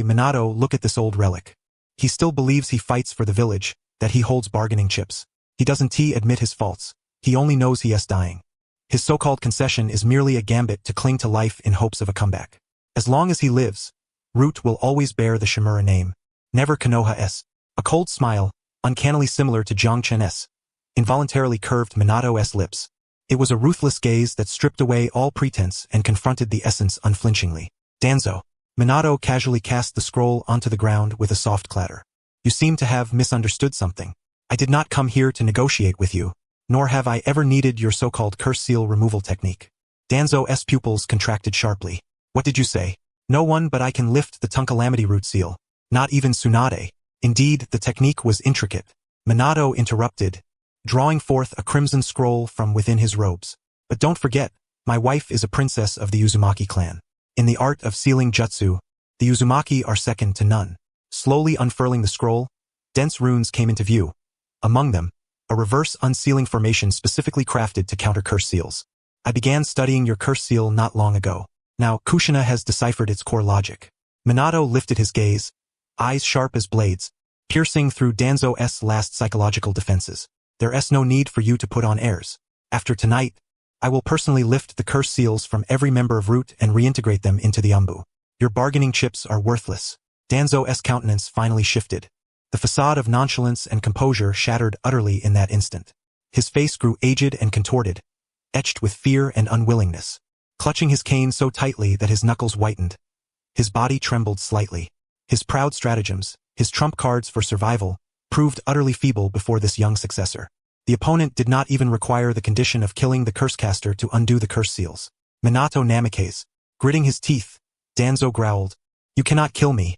Minato, look at this old relic. He still believes he fights for the village, that he holds bargaining chips. He doesn't admit his faults. He only knows he is dying. His so-called concession is merely a gambit to cling to life in hopes of a comeback. As long as he lives, Root will always bear the Shimura name. Never Konoha's. A cold smile, uncannily similar to Jiang Chun's, involuntarily curved Minato's lips. It was a ruthless gaze that stripped away all pretense and confronted the essence unflinchingly. Danzo. Minato casually cast the scroll onto the ground with a soft clatter. You seem to have misunderstood something. I did not come here to negotiate with you, nor have I ever needed your so-called curse seal removal technique. Danzo's pupils contracted sharply. What did you say? No one but I can lift the Tuncalamity root seal. Not even Tsunade. Indeed, the technique was intricate. Minato interrupted, drawing forth a crimson scroll from within his robes. But don't forget, my wife is a princess of the Uzumaki clan. In the art of sealing jutsu, the Uzumaki are second to none. Slowly unfurling the scroll, dense runes came into view. Among them, a reverse unsealing formation specifically crafted to counter curse seals. I began studying your curse seal not long ago. Now, Kushina has deciphered its core logic. Minato lifted his gaze, eyes sharp as blades, piercing through Danzo's last psychological defenses. There's no need for you to put on airs. After tonight, I will personally lift the curse seals from every member of Root and reintegrate them into the Umbu. Your bargaining chips are worthless. Danzo's countenance finally shifted. The facade of nonchalance and composure shattered utterly in that instant. His face grew aged and contorted, etched with fear and unwillingness. Clutching his cane so tightly that his knuckles whitened, his body trembled slightly. His proud stratagems, his trump cards for survival, proved utterly feeble before this young successor. The opponent did not even require the condition of killing the cursecaster to undo the curse seals. Minato Namikaze. Gritting his teeth, Danzo growled, You cannot kill me.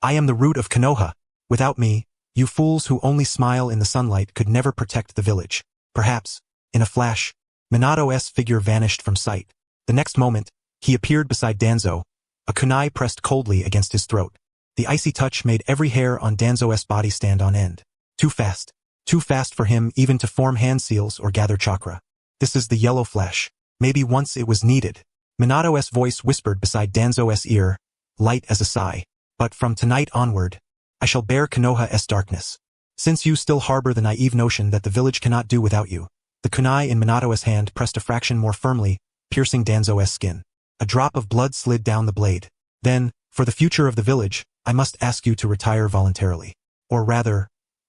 I am the root of Konoha. Without me, you fools who only smile in the sunlight could never protect the village. Perhaps, in a flash, Minato's figure vanished from sight. The next moment, he appeared beside Danzo, a kunai pressed coldly against his throat. The icy touch made every hair on Danzo's body stand on end. Too fast for him even to form hand seals or gather chakra. This is the yellow flash. Maybe once it was needed. Minato's voice whispered beside Danzo's ear, light as a sigh. But from tonight onward, I shall bear Konoha's darkness. Since you still harbor the naive notion that the village cannot do without you. The kunai in Minato's hand pressed a fraction more firmly, piercing Danzo's skin. A drop of blood slid down the blade. Then, for the future of the village, I must ask you to retire voluntarily. Or rather,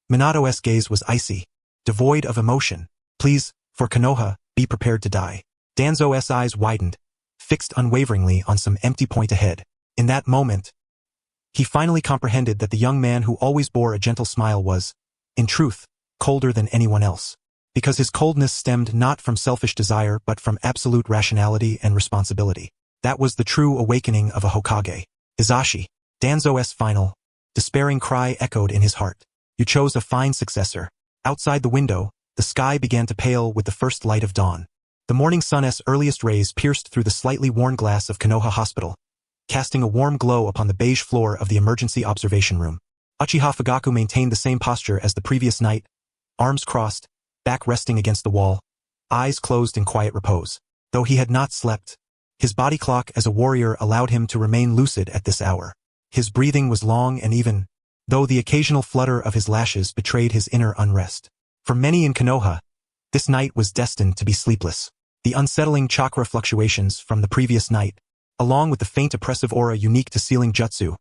Minato's gaze was icy, devoid of emotion. Please, for Konoha, be prepared to die. Danzo's eyes widened, fixed unwaveringly on some empty point ahead. In that moment, he finally comprehended that the young man who always bore a gentle smile was, in truth, colder than anyone else. Because his coldness stemmed not from selfish desire but from absolute rationality and responsibility. That was the true awakening of a Hokage. Izashi. Danzo's final, despairing cry echoed in his heart. You chose a fine successor. Outside the window, the sky began to pale with the first light of dawn. The morning sun's earliest rays pierced through the slightly worn glass of Konoha Hospital, casting a warm glow upon the beige floor of the emergency observation room. Uchiha Fugaku maintained the same posture as the previous night, arms crossed, back resting against the wall, eyes closed in quiet repose. Though he had not slept, his body clock as a warrior allowed him to remain lucid at this hour. His breathing was long and even, though the occasional flutter of his lashes betrayed his inner unrest. For many in Konoha, this night was destined to be sleepless. The unsettling chakra fluctuations from the previous night, along with the faint oppressive aura unique to sealing jutsu,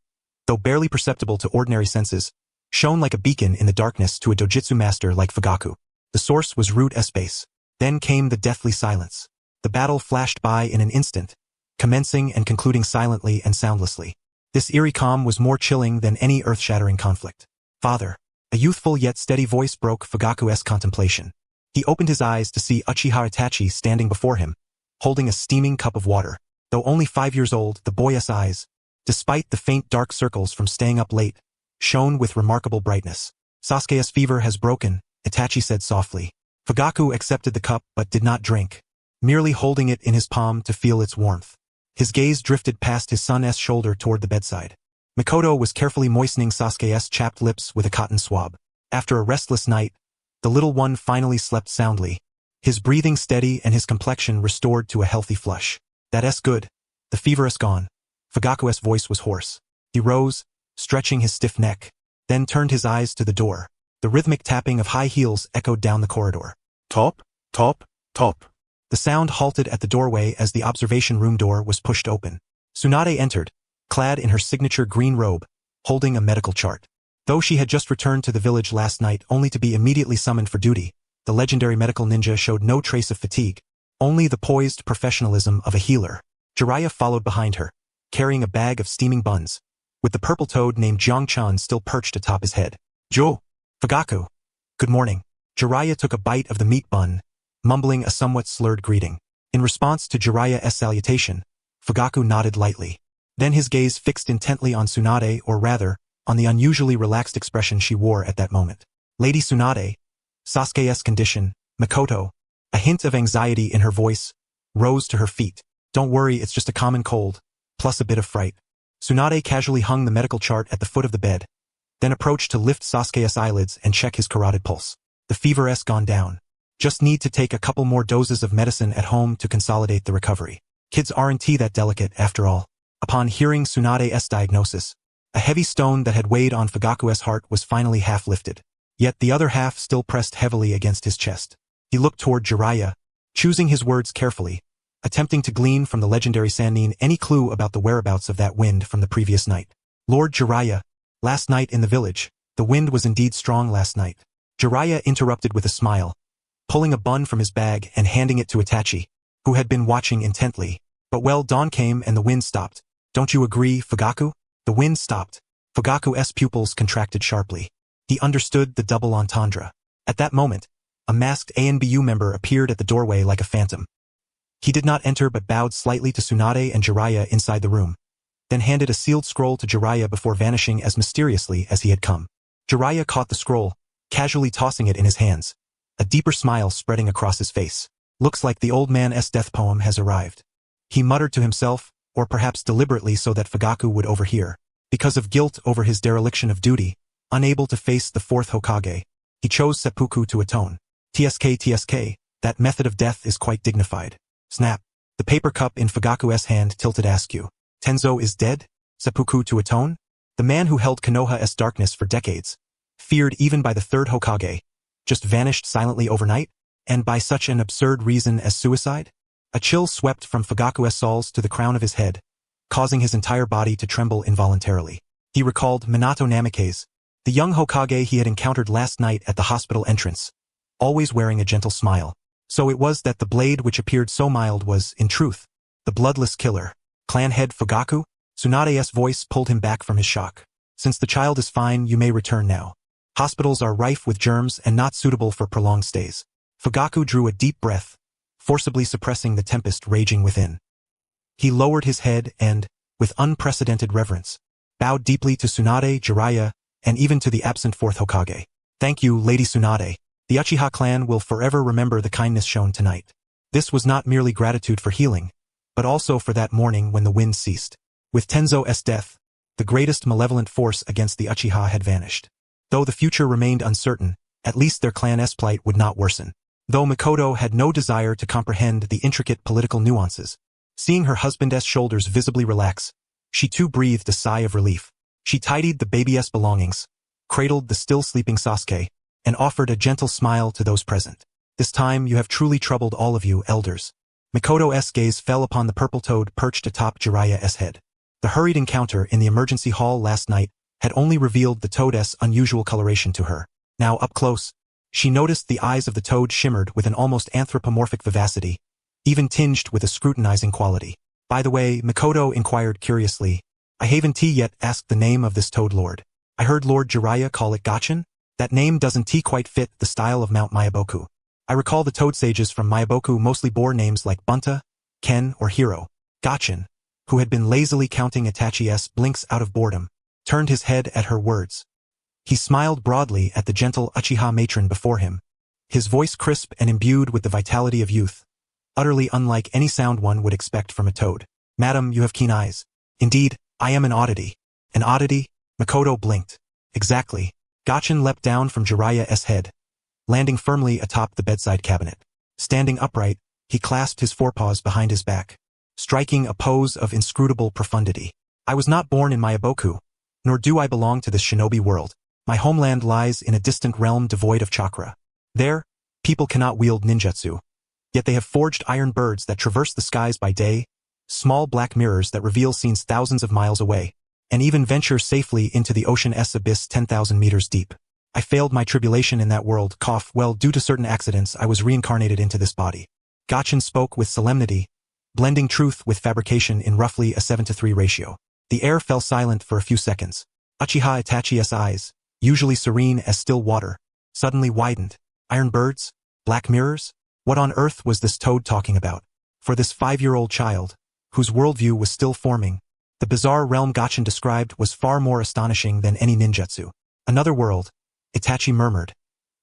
though barely perceptible to ordinary senses, shone like a beacon in the darkness to a dojutsu master like Fugaku. The source was root S-base. Then came the deathly silence. The battle flashed by in an instant, commencing and concluding silently and soundlessly. This eerie calm was more chilling than any earth-shattering conflict. Father. A youthful yet steady voice broke Fugaku's contemplation. He opened his eyes to see Uchiha Itachi standing before him, holding a steaming cup of water. Though only 5 years old, the boy's eyes, despite the faint dark circles from staying up late, shone with remarkable brightness. Sasuke's fever has broken, Itachi said softly. Fugaku accepted the cup but did not drink, merely holding it in his palm to feel its warmth. His gaze drifted past his son's shoulder toward the bedside. Mikoto was carefully moistening Sasuke's chapped lips with a cotton swab. After a restless night, the little one finally slept soundly, his breathing steady and his complexion restored to a healthy flush. That's good. The fever is gone. Fugaku's voice was hoarse. He rose, stretching his stiff neck, then turned his eyes to the door. The rhythmic tapping of high heels echoed down the corridor. Top, top, top. The sound halted at the doorway as the observation room door was pushed open. Tsunade entered, clad in her signature green robe, holding a medical chart. Though she had just returned to the village last night only to be immediately summoned for duty, the legendary medical ninja showed no trace of fatigue, only the poised professionalism of a healer. Jiraiya followed behind her, carrying a bag of steaming buns, with the purple toad named Jiang-chan still perched atop his head. Jo! Fugaku! Good morning. Jiraiya took a bite of the meat bun, mumbling a somewhat slurred greeting. In response to Jiraiya's salutation, Fugaku nodded lightly. Then his gaze fixed intently on Tsunade, or rather, on the unusually relaxed expression she wore at that moment. Lady Tsunade, Sasuke's condition, Mikoto, a hint of anxiety in her voice, rose to her feet. Don't worry, it's just a common cold, plus a bit of fright. Tsunade casually hung the medical chart at the foot of the bed, then approached to lift Sasuke's eyelids and check his carotid pulse. The fever's gone down. Just need to take a couple more doses of medicine at home to consolidate the recovery. Kids aren't that delicate, after all. Upon hearing Tsunade's diagnosis, a heavy stone that had weighed on Fugaku's heart was finally half lifted. Yet the other half still pressed heavily against his chest. He looked toward Jiraiya, choosing his words carefully, attempting to glean from the legendary Sannin any clue about the whereabouts of that wind from the previous night. Lord Jiraiya, last night in the village, the wind was indeed strong last night. Jiraiya interrupted with a smile, pulling a bun from his bag and handing it to Itachi, who had been watching intently. But well, dawn came and the wind stopped. Don't you agree, Fugaku? The wind stopped. Fugaku's pupils contracted sharply. He understood the double entendre. At that moment, a masked ANBU member appeared at the doorway like a phantom. He did not enter but bowed slightly to Tsunade and Jiraiya inside the room, then handed a sealed scroll to Jiraiya before vanishing as mysteriously as he had come. Jiraiya caught the scroll, casually tossing it in his hands, a deeper smile spreading across his face. Looks like the old man's death poem has arrived. He muttered to himself, or perhaps deliberately so that Fugaku would overhear. Because of guilt over his dereliction of duty, unable to face the fourth Hokage, he chose seppuku to atone. TSK, that method of death is quite dignified. Snap. The paper cup in Fugaku's hand tilted askew. Tenzo is dead? Seppuku to atone? The man who held Konoha's darkness for decades, feared even by the third Hokage, just vanished silently overnight? And by such an absurd reason as suicide? A chill swept from Fugaku's soles to the crown of his head, causing his entire body to tremble involuntarily. He recalled Minato Namikaze, the young Hokage he had encountered last night at the hospital entrance, always wearing a gentle smile. So it was that the blade which appeared so mild was, in truth, the bloodless killer. Clan head Fugaku? Tsunade's voice pulled him back from his shock. Since the child is fine, you may return now. Hospitals are rife with germs and not suitable for prolonged stays. Fugaku drew a deep breath, forcibly suppressing the tempest raging within. He lowered his head and, with unprecedented reverence, bowed deeply to Tsunade, Jiraiya, and even to the absent fourth Hokage. Thank you, Lady Tsunade. The Uchiha clan will forever remember the kindness shown tonight. This was not merely gratitude for healing, but also for that morning when the wind ceased. With Tenzo's death, the greatest malevolent force against the Uchiha had vanished. Though the future remained uncertain, at least their clan's plight would not worsen. Though Mikoto had no desire to comprehend the intricate political nuances, seeing her husband's shoulders visibly relax, she too breathed a sigh of relief. She tidied the baby's belongings, cradled the still sleeping Sasuke, and offered a gentle smile to those present. This time you have truly troubled all of you, elders. Mikoto's gaze fell upon the purple toad perched atop Jiraiya's head. The hurried encounter in the emergency hall last night had only revealed the toad's unusual coloration to her. Now up close, she noticed the eyes of the toad shimmered with an almost anthropomorphic vivacity, even tinged with a scrutinizing quality. By the way, Mikoto inquired curiously, I haven't yet asked the name of this toad lord. I heard Lord Jiraiya call it Gachin? That name doesn't quite fit the style of Mount Myaboku. I recall the toad sages from Myaboku mostly bore names like Bunta, Ken, or Hiro. Gachin, who had been lazily counting Itachi's blinks out of boredom, turned his head at her words. He smiled broadly at the gentle Uchiha matron before him, his voice crisp and imbued with the vitality of youth, utterly unlike any sound one would expect from a toad. Madam, you have keen eyes. Indeed, I am an oddity. An oddity? Mikoto blinked. Exactly. Gachin leapt down from Jiraiya's head, landing firmly atop the bedside cabinet. Standing upright, he clasped his forepaws behind his back, striking a pose of inscrutable profundity. I was not born in Myaboku, nor do I belong to this shinobi world. My homeland lies in a distant realm devoid of chakra. There, people cannot wield ninjutsu. Yet they have forged iron birds that traverse the skies by day, small black mirrors that reveal scenes thousands of miles away, and even venture safely into the ocean's abyss 10,000 meters deep. I failed my tribulation in that world, well, due to certain accidents I was reincarnated into this body. Gachin spoke with solemnity, blending truth with fabrication in roughly a 7-to-3 ratio. The air fell silent for a few seconds. Uchiha Itachi's eyes, usually serene as still water, suddenly widened. Iron birds? Black mirrors? What on earth was this toad talking about? For this 5-year-old child, whose worldview was still forming, the bizarre realm Gachin described was far more astonishing than any ninjutsu. Another world, Itachi murmured,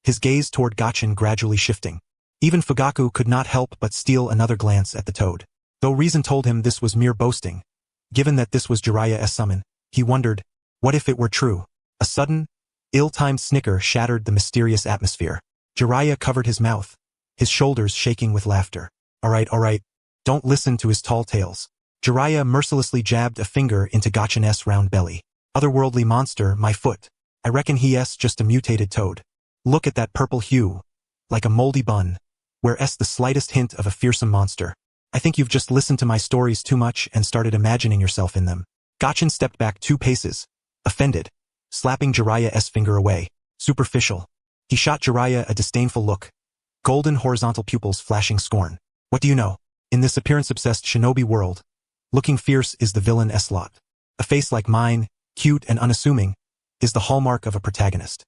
his gaze toward Gachin gradually shifting. Even Fugaku could not help but steal another glance at the toad. Though reason told him this was mere boasting, given that this was Jiraiya's summon, he wondered, what if it were true? A sudden, ill-timed snicker shattered the mysterious atmosphere. Jiraiya covered his mouth, his shoulders shaking with laughter. All right, don't listen to his tall tales. Jiraiya mercilessly jabbed a finger into Gachin's round belly. Otherworldly monster, my foot. I reckon he's just a mutated toad. Look at that purple hue, like a moldy bun, where's the slightest hint of a fearsome monster. I think you've just listened to my stories too much and started imagining yourself in them. Gachin stepped back 2 paces, offended, slapping Jiraiya's finger away. Superficial. He shot Jiraiya a disdainful look, golden horizontal pupils flashing scorn. What do you know? In this appearance-obsessed shinobi world, looking fierce is the villain's lot. A face like mine, cute and unassuming, is the hallmark of a protagonist.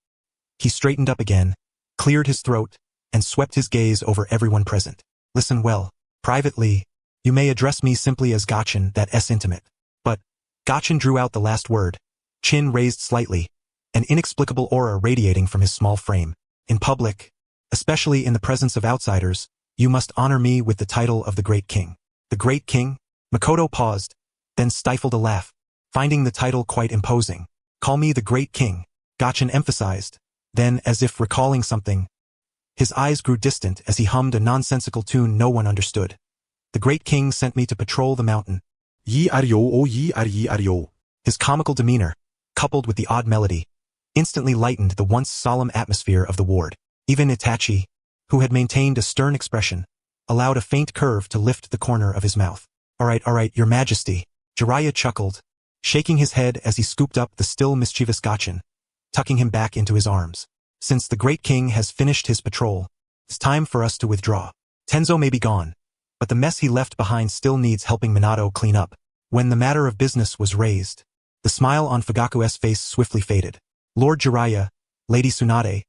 He straightened up again, cleared his throat, and swept his gaze over everyone present. Listen well. Privately, you may address me simply as Gachin, that's intimate. But, Gachin drew out the last word, chin raised slightly, an inexplicable aura radiating from his small frame. In public, especially in the presence of outsiders, you must honor me with the title of the Great King. The Great King? Mikoto paused, then stifled a laugh, finding the title quite imposing. Call me the Great King, Gachin emphasized. Then, as if recalling something, his eyes grew distant as he hummed a nonsensical tune no one understood. The Great King sent me to patrol the mountain. Yi are yo, oh ye are yo. His comical demeanor, coupled with the odd melody, instantly lightened the once solemn atmosphere of the ward. Even Itachi, who had maintained a stern expression, allowed a faint curve to lift the corner of his mouth. All right, your majesty. Jiraiya chuckled, shaking his head as he scooped up the still mischievous Gachin, tucking him back into his arms. Since the Great King has finished his patrol, it's time for us to withdraw. Tenzo may be gone, but the mess he left behind still needs helping Minato clean up. When the matter of business was raised, the smile on Fugaku's face swiftly faded. Lord Jiraiya, Lady Tsunade,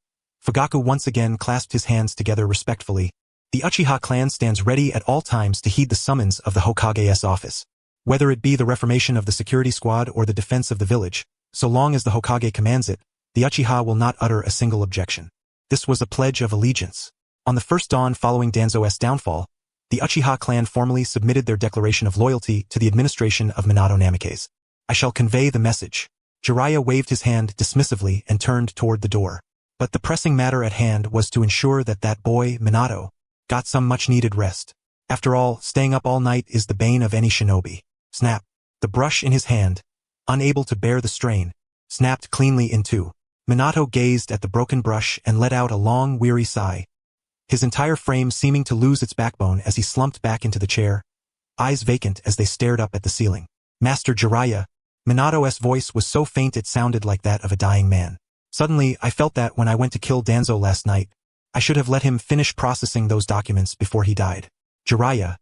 Fugaku once again clasped his hands together respectfully. The Uchiha clan stands ready at all times to heed the summons of the Hokage's office. Whether it be the reformation of the security squad or the defense of the village, so long as the Hokage commands it, the Uchiha will not utter a single objection. This was a pledge of allegiance. On the first dawn following Danzo's downfall, the Uchiha clan formally submitted their declaration of loyalty to the administration of Minato Namikaze. I shall convey the message. Jiraiya waved his hand dismissively and turned toward the door. But the pressing matter at hand was to ensure that that boy, Minato, got some much-needed rest. After all, staying up all night is the bane of any shinobi. Snap. The brush in his hand, unable to bear the strain, snapped cleanly in two. Minato gazed at the broken brush and let out a long, weary sigh, his entire frame seeming to lose its backbone as he slumped back into the chair, eyes vacant as they stared up at the ceiling. Master Jiraiya, Minato's voice was so faint it sounded like that of a dying man. Suddenly, I felt that when I went to kill Danzo last night, I should have let him finish processing those documents before he died. Jiraiya,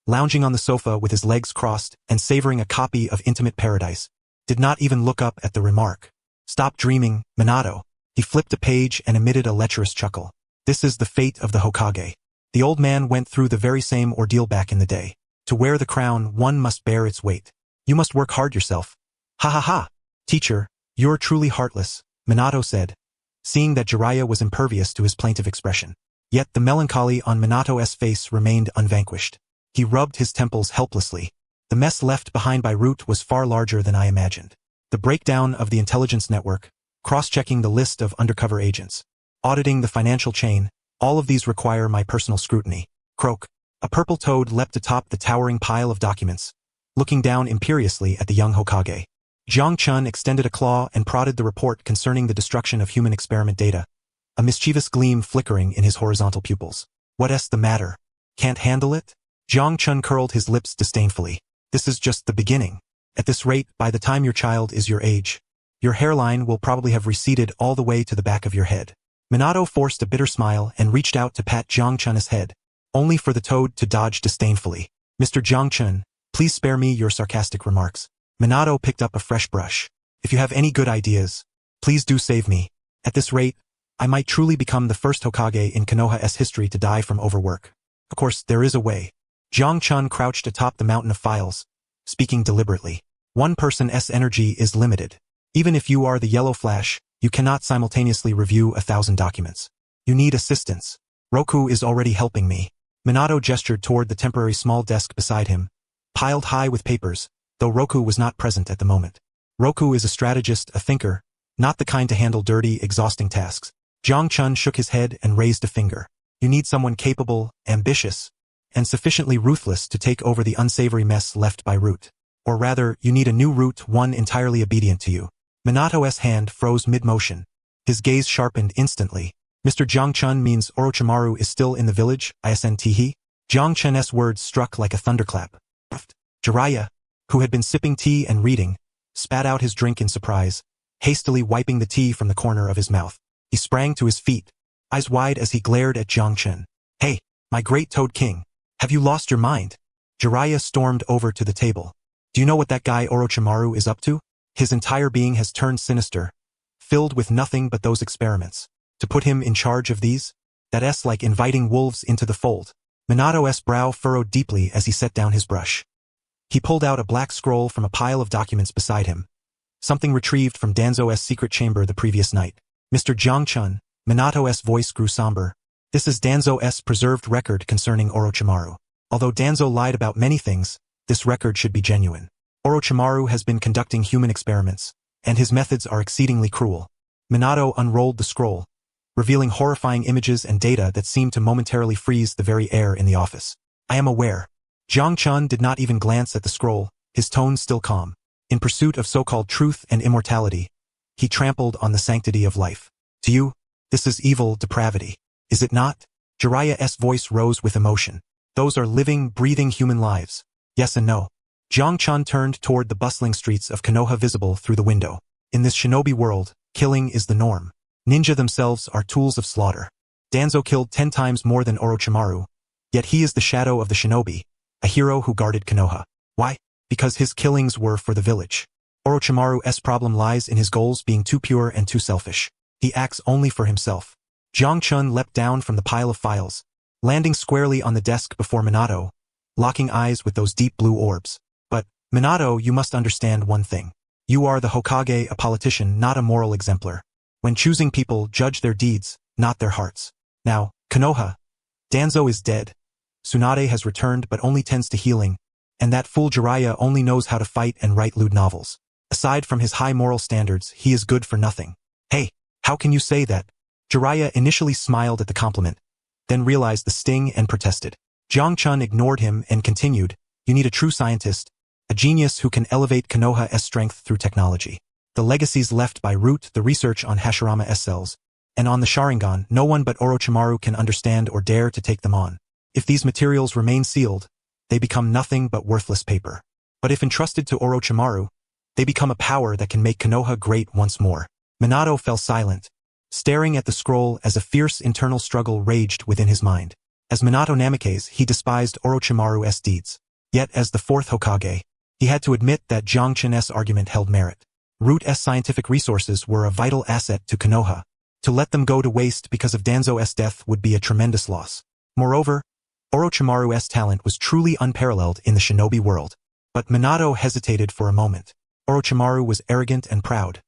lounging on the sofa with his legs crossed and savoring a copy of Intimate Paradise, did not even look up at the remark. Stop dreaming, Minato. He flipped a page and emitted a lecherous chuckle. This is the fate of the Hokage. The old man went through the very same ordeal back in the day. To wear the crown, one must bear its weight. You must work hard yourself. Ha ha ha. Teacher, you're truly heartless, Minato said, seeing that Jiraiya was impervious to his plaintive expression. Yet the melancholy on Minato's face remained unvanquished. He rubbed his temples helplessly. The mess left behind by Root was far larger than I imagined. The breakdown of the intelligence network, cross-checking the list of undercover agents, auditing the financial chain, all of these require my personal scrutiny. Croak. A purple toad leapt atop the towering pile of documents, looking down imperiously at the young Hokage. Jiang Chun extended a claw and prodded the report concerning the destruction of human experiment data, a mischievous gleam flickering in his horizontal pupils. What's the matter? Can't handle it? Jiang Chun curled his lips disdainfully. This is just the beginning. At this rate, by the time your child is your age, your hairline will probably have receded all the way to the back of your head. Minato forced a bitter smile and reached out to pat Jiang Chun's head, only for the toad to dodge disdainfully. Mr. Jiang Chun, please spare me your sarcastic remarks. Minato picked up a fresh brush. If you have any good ideas, please do save me. At this rate, I might truly become the first Hokage in Konoha's history to die from overwork. Of course, there is a way. Jiang Chun crouched atop the mountain of files, speaking deliberately. One person's energy is limited. Even if you are the Yellow Flash, you cannot simultaneously review 1,000 documents. You need assistance. Roku is already helping me. Minato gestured toward the temporary small desk beside him, piled high with papers, though Roku was not present at the moment. Roku is a strategist, a thinker, not the kind to handle dirty, exhausting tasks. Jiang Chun shook his head and raised a finger. You need someone capable, ambitious, and sufficiently ruthless to take over the unsavory mess left by Root. Or rather, you need a new Root, one entirely obedient to you. Minato's hand froze mid-motion. His gaze sharpened instantly. Mr. Jiang Chun means Orochimaru is still in the village, isn't? Jiang Chun's words struck like a thunderclap. Jiraiya, who had been sipping tea and reading, spat out his drink in surprise, hastily wiping the tea from the corner of his mouth. He sprang to his feet, eyes wide as he glared at Jiang Chun. Hey, my great Toad King, have you lost your mind? Jiraiya stormed over to the table. Do you know what that guy Orochimaru is up to? His entire being has turned sinister, filled with nothing but those experiments. To put him in charge of these? That's like inviting wolves into the fold. Minato's brow furrowed deeply as he set down his brush. He pulled out a black scroll from a pile of documents beside him, something retrieved from Danzo's secret chamber the previous night. Mr. Jiang Chun, Minato's voice grew somber. This is Danzo's preserved record concerning Orochimaru. Although Danzo lied about many things, this record should be genuine. Orochimaru has been conducting human experiments, and his methods are exceedingly cruel. Minato unrolled the scroll, revealing horrifying images and data that seemed to momentarily freeze the very air in the office. I am aware. Jiang Chun did not even glance at the scroll, his tone still calm. In pursuit of so-called truth and immortality, he trampled on the sanctity of life. To you, this is evil depravity, is it not? Jiraiya's voice rose with emotion. Those are living, breathing human lives. Yes and no. Jiang Chun turned toward the bustling streets of Konoha visible through the window. In this shinobi world, killing is the norm. Ninja themselves are tools of slaughter. Danzo killed 10 times more than Orochimaru, yet he is the shadow of the shinobi, a hero who guarded Konoha. Why? Because his killings were for the village. Orochimaru's problem lies in his goals being too pure and too selfish. He acts only for himself. Jiang Chun leapt down from the pile of files, landing squarely on the desk before Minato, locking eyes with those deep blue orbs. But, Minato, you must understand one thing. You are the Hokage, a politician, not a moral exemplar. When choosing people, judge their deeds, not their hearts. Now, Konoha. Danzo is dead. Tsunade has returned but only tends to healing, and that fool Jiraiya only knows how to fight and write lewd novels. Aside from his high moral standards, he is good for nothing. Hey, how can you say that? Jiraiya initially smiled at the compliment, then realized the sting and protested. Jiang Chun ignored him and continued, you need a true scientist, a genius who can elevate Konoha's strength through technology. The legacies left by Root, the research on Hashirama's cells, and on the Sharingan, no one but Orochimaru can understand or dare to take them on. If these materials remain sealed, they become nothing but worthless paper. But if entrusted to Orochimaru, they become a power that can make Konoha great once more. Minato fell silent, staring at the scroll as a fierce internal struggle raged within his mind. As Minato Namikaze, he despised Orochimaru's deeds. Yet as the fourth Hokage, he had to admit that Jiang Chen's argument held merit. Root's scientific resources were a vital asset to Konoha. To let them go to waste because of Danzo's death would be a tremendous loss. Moreover, Orochimaru's talent was truly unparalleled in the shinobi world. But Minato hesitated for a moment. Orochimaru was arrogant and proud.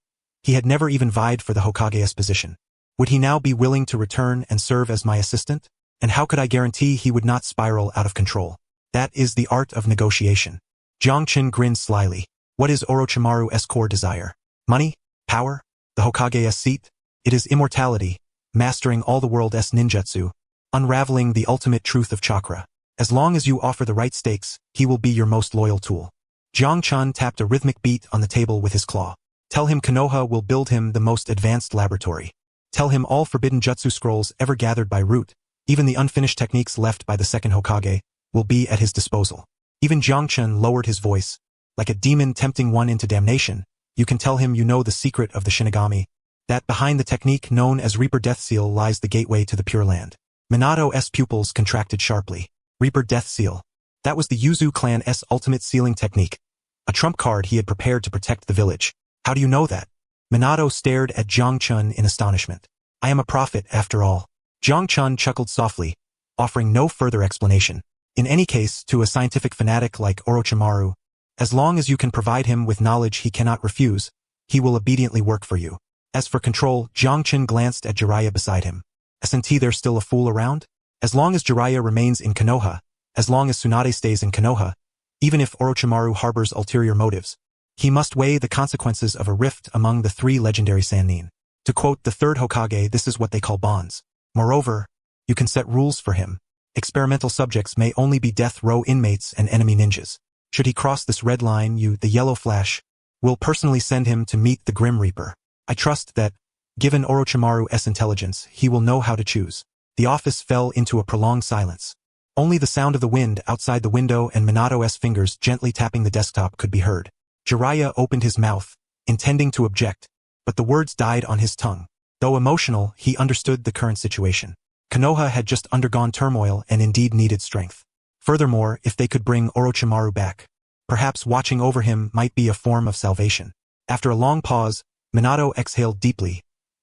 He had never even vied for the Hokage's position. Would he now be willing to return and serve as my assistant? And how could I guarantee he would not spiral out of control? That is the art of negotiation. Jiang Chen grinned slyly. What is Orochimaru's core desire? Money? Power? The Hokage's seat? It is immortality, mastering all the world's ninjutsu, unraveling the ultimate truth of chakra. As long as you offer the right stakes, he will be your most loyal tool. Jiang Chen tapped a rhythmic beat on the table with his claw. Tell him Konoha will build him the most advanced laboratory. Tell him all forbidden jutsu scrolls ever gathered by Root, even the unfinished techniques left by the second Hokage, will be at his disposal. Even Jiang Chen lowered his voice. Like a demon tempting one into damnation, you can tell him you know the secret of the Shinigami, that behind the technique known as Reaper Death Seal lies the gateway to the Pure Land. Minato's pupils contracted sharply. Reaper Death Seal. That was the Yuzu clan's ultimate sealing technique, a trump card he had prepared to protect the village. How do you know that? Minato stared at Jiang Chen in astonishment. I am a prophet, after all. Jiang Chen chuckled softly, offering no further explanation. In any case, to a scientific fanatic like Orochimaru, as long as you can provide him with knowledge he cannot refuse, he will obediently work for you. As for control, Jiang Chen glanced at Jiraiya beside him. Isn't there still a fool around? As long as Jiraiya remains in Konoha, as long as Tsunade stays in Konoha, even if Orochimaru harbors ulterior motives, he must weigh the consequences of a rift among the three legendary Sannin. To quote the third Hokage, this is what they call bonds. Moreover, you can set rules for him. Experimental subjects may only be death row inmates and enemy ninjas. Should he cross this red line, you, the Yellow Flash, will personally send him to meet the Grim Reaper. I trust that, given Orochimaru's intelligence, he will know how to choose. The office fell into a prolonged silence. Only the sound of the wind outside the window and Minato's fingers gently tapping the desktop could be heard. Jiraiya opened his mouth, intending to object, but the words died on his tongue. Though emotional, he understood the current situation. Konoha had just undergone turmoil and indeed needed strength. Furthermore, if they could bring Orochimaru back, perhaps watching over him might be a form of salvation. After a long pause, Minato exhaled deeply,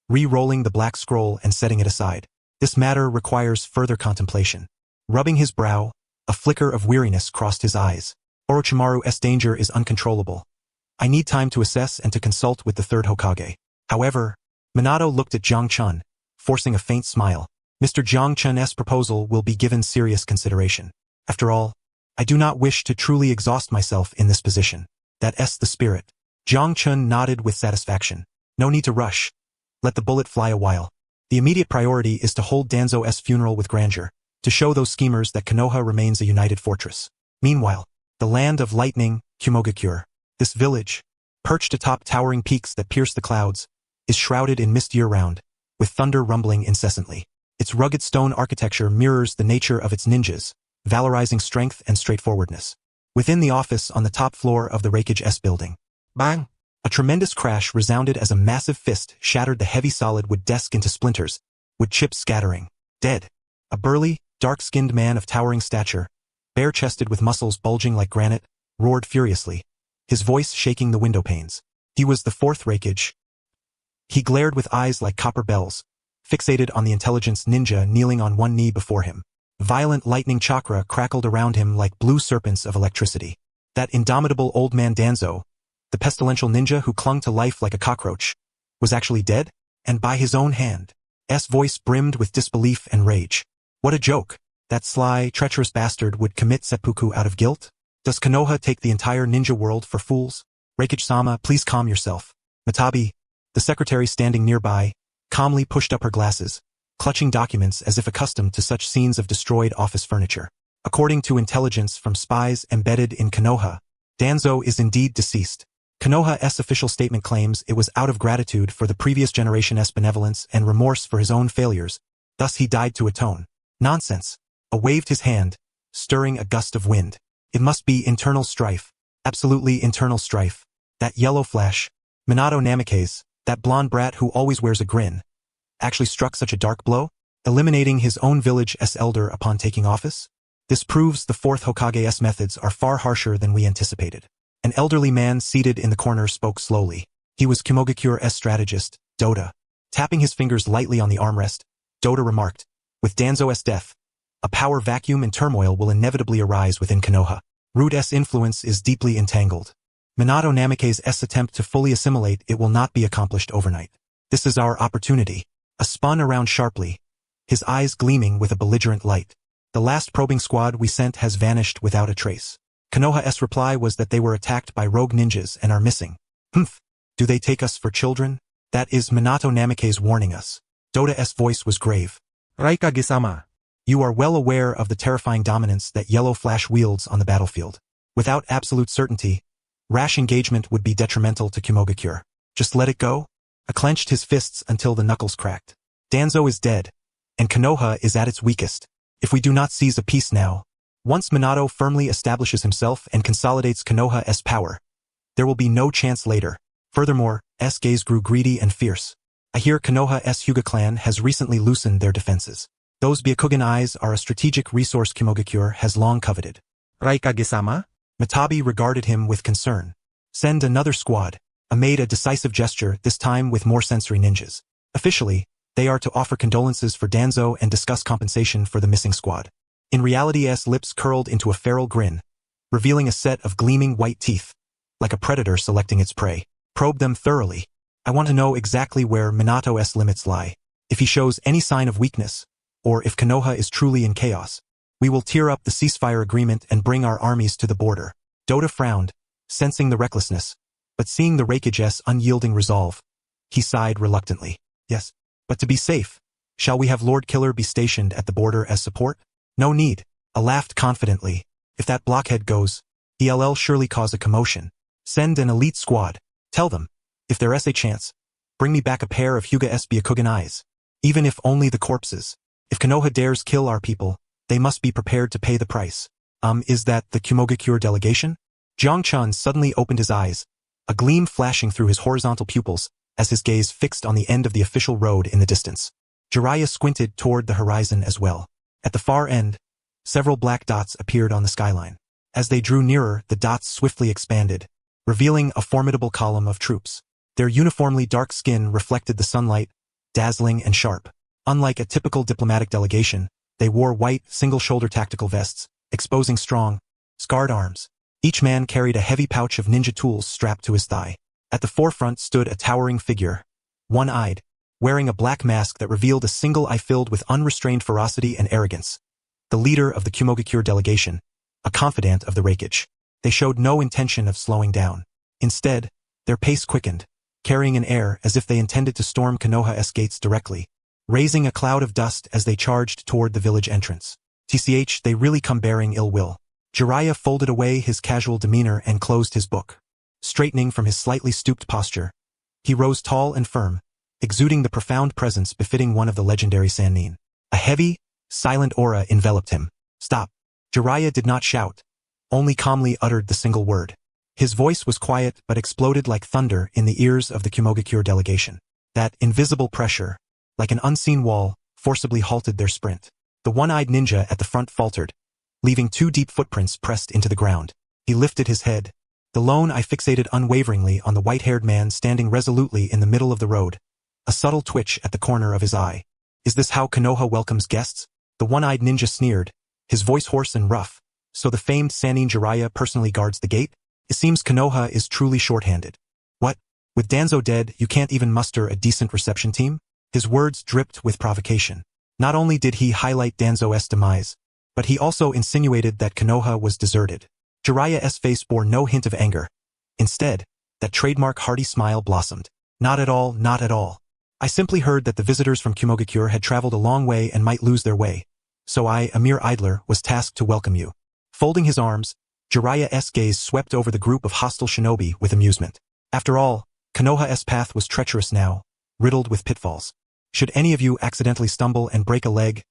re-rolling the black scroll and setting it aside. This matter requires further contemplation. Rubbing his brow, a flicker of weariness crossed his eyes. Orochimaru's danger is uncontrollable. I need time to assess and to consult with the third Hokage. However, Minato looked at Jiang Chen, forcing a faint smile. Mr. Jiang Chen's proposal will be given serious consideration. After all, I do not wish to truly exhaust myself in this position. That's the spirit. Jiang Chen nodded with satisfaction. No need to rush. Let the bullet fly a while. The immediate priority is to hold Danzo's funeral with grandeur, to show those schemers that Konoha remains a united fortress. Meanwhile, the land of lightning, Kumogakure, this village, perched atop towering peaks that pierce the clouds, is shrouded in mist year-round, with thunder rumbling incessantly. Its rugged stone architecture mirrors the nature of its ninjas, valorizing strength and straightforwardness. Within the office on the top floor of the Raikage S building, bang! A tremendous crash resounded as a massive fist shattered the heavy solid wood desk into splinters, with chips scattering. Dead. A burly, dark-skinned man of towering stature, bare-chested with muscles bulging like granite, roared furiously, his voice shaking the window panes. He was the fourth Raikage. He glared with eyes like copper bells, fixated on the intelligence ninja kneeling on one knee before him. Violent lightning chakra crackled around him like blue serpents of electricity. That indomitable old man Danzo, the pestilential ninja who clung to life like a cockroach, was actually dead, and by his own hand. S voice brimmed with disbelief and rage. What a joke. That sly, treacherous bastard would commit seppuku out of guilt? Does Konoha take the entire ninja world for fools? Raikage-sama, please calm yourself. Matabi, the secretary standing nearby, calmly pushed up her glasses, clutching documents as if accustomed to such scenes of destroyed office furniture. According to intelligence from spies embedded in Konoha, Danzo is indeed deceased. Konoha's official statement claims it was out of gratitude for the previous generation's benevolence and remorse for his own failures, thus he died to atone. Nonsense. A waved his hand, stirring a gust of wind. It must be internal strife. Absolutely internal strife. That yellow flash, Minato Namikaze, that blonde brat who always wears a grin, actually struck such a dark blow, eliminating his own village's elder upon taking office? This proves the fourth Hokage's methods are far harsher than we anticipated. An elderly man seated in the corner spoke slowly. He was Kumogakure's strategist, Dota. Tapping his fingers lightly on the armrest, Dota remarked, with Danzo's death, a power vacuum and turmoil will inevitably arise within Konoha. Root's influence is deeply entangled. Minato Namikaze's attempt to fully assimilate it will not be accomplished overnight. This is our opportunity. A spun around sharply, his eyes gleaming with a belligerent light. The last probing squad we sent has vanished without a trace. Konoha's reply was that they were attacked by rogue ninjas and are missing. Humph. Do they take us for children? That is Minato Namikaze warning us. Dota's voice was grave. Raikage-sama. You are well aware of the terrifying dominance that Yellow Flash wields on the battlefield. Without absolute certainty, rash engagement would be detrimental to Kumogakure. Just let it go? I clenched his fists until the knuckles cracked. Danzo is dead, and Konoha is at its weakest. If we do not seize a peace now, once Minato firmly establishes himself and consolidates Konoha's power, there will be no chance later. Furthermore, S gaze grew greedy and fierce. I hear Konoha's Hyuga clan has recently loosened their defenses. Those Byakugan eyes are a strategic resource Kumogakure has long coveted. Raikage-sama? Matabi regarded him with concern. Send another squad. I made a decisive gesture, this time with more sensory ninjas. Officially, they are to offer condolences for Danzo and discuss compensation for the missing squad. In reality, S lips curled into a feral grin, revealing a set of gleaming white teeth, like a predator selecting its prey. Probe them thoroughly. I want to know exactly where Minato's limits lie. If he shows any sign of weakness, or if Konoha is truly in chaos, we will tear up the ceasefire agreement and bring our armies to the border. Dota frowned, sensing the recklessness, but seeing the Raikage's unyielding resolve, he sighed reluctantly. Yes, but to be safe, shall we have Lord Killer be stationed at the border as support? No need. I laughed confidently. If that blockhead goes, he'll surely cause a commotion. Send an elite squad. Tell them, if there's a chance, bring me back a pair of Hyuga's Byakugan eyes. Even if only the corpses. If Konoha dares kill our people, they must be prepared to pay the price. Is that the Kumogakure delegation? Jiang-chan suddenly opened his eyes, a gleam flashing through his horizontal pupils as his gaze fixed on the end of the official road in the distance. Jiraiya squinted toward the horizon as well. At the far end, several black dots appeared on the skyline. As they drew nearer, the dots swiftly expanded, revealing a formidable column of troops. Their uniformly dark skin reflected the sunlight, dazzling and sharp. Unlike a typical diplomatic delegation, they wore white, single-shoulder tactical vests, exposing strong, scarred arms. Each man carried a heavy pouch of ninja tools strapped to his thigh. At the forefront stood a towering figure, one-eyed, wearing a black mask that revealed a single eye filled with unrestrained ferocity and arrogance. The leader of the Kumogakure delegation, a confidant of the Raikage. They showed no intention of slowing down. Instead, their pace quickened, carrying an air as if they intended to storm Konoha's gates directly, raising a cloud of dust as they charged toward the village entrance. TCH, they really come bearing ill will. Jiraiya folded away his casual demeanor and closed his book. Straightening from his slightly stooped posture, he rose tall and firm, exuding the profound presence befitting one of the legendary Sannin. A heavy, silent aura enveloped him. Stop. Jiraiya did not shout, only calmly uttered the single word. His voice was quiet but exploded like thunder in the ears of the Kumogakure delegation. That invisible pressure, like an unseen wall, forcibly halted their sprint. The one-eyed ninja at the front faltered, leaving 2 deep footprints pressed into the ground. He lifted his head. The lone eye fixated unwaveringly on the white-haired man standing resolutely in the middle of the road, a subtle twitch at the corner of his eye. Is this how Konoha welcomes guests? The one-eyed ninja sneered, his voice hoarse and rough. So the famed Sannin Jiraiya personally guards the gate? It seems Konoha is truly short-handed. What? With Danzo dead, you can't even muster a decent reception team? His words dripped with provocation. Not only did he highlight Danzo's demise, but he also insinuated that Konoha was deserted. Jiraiya's face bore no hint of anger. Instead, that trademark hearty smile blossomed. Not at all, not at all. I simply heard that the visitors from Kumogakure had traveled a long way and might lose their way. So I, a mere idler, was tasked to welcome you. Folding his arms, Jiraiya's gaze swept over the group of hostile shinobi with amusement. After all, Konoha's path was treacherous now, riddled with pitfalls. Should any of you accidentally stumble and break a leg,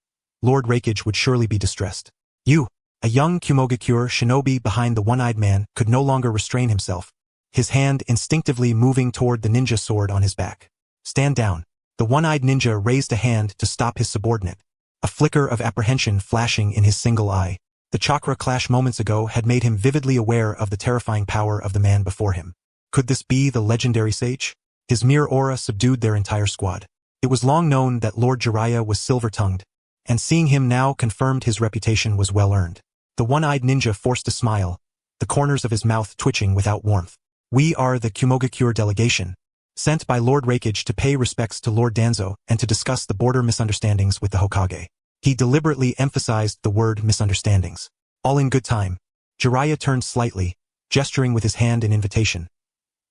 Lord Raikage would surely be distressed. You, a young Kumogakure shinobi behind the one-eyed man, could no longer restrain himself, his hand instinctively moving toward the ninja sword on his back. Stand down. The one-eyed ninja raised a hand to stop his subordinate, a flicker of apprehension flashing in his single eye. The chakra clash moments ago had made him vividly aware of the terrifying power of the man before him. Could this be the legendary sage? His mere aura subdued their entire squad. It was long known that Lord Jiraiya was silver-tongued, and seeing him now confirmed his reputation was well-earned. The one-eyed ninja forced a smile, the corners of his mouth twitching without warmth. We are the Kumogakure delegation, sent by Lord Raikage to pay respects to Lord Danzo and to discuss the border misunderstandings with the Hokage. He deliberately emphasized the word misunderstandings. All in good time. Jiraiya turned slightly, gesturing with his hand in invitation.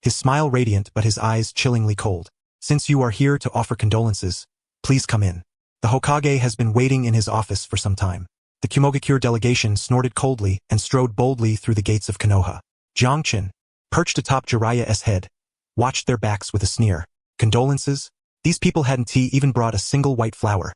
His smile radiant but his eyes chillingly cold. Since you are here to offer condolences, please come in. The Hokage has been waiting in his office for some time. The Kumogakure delegation snorted coldly and strode boldly through the gates of Konoha. Jiangchen, perched atop Jiraiya's head, watched their backs with a sneer. Condolences? These people hadn't even brought a single white flower.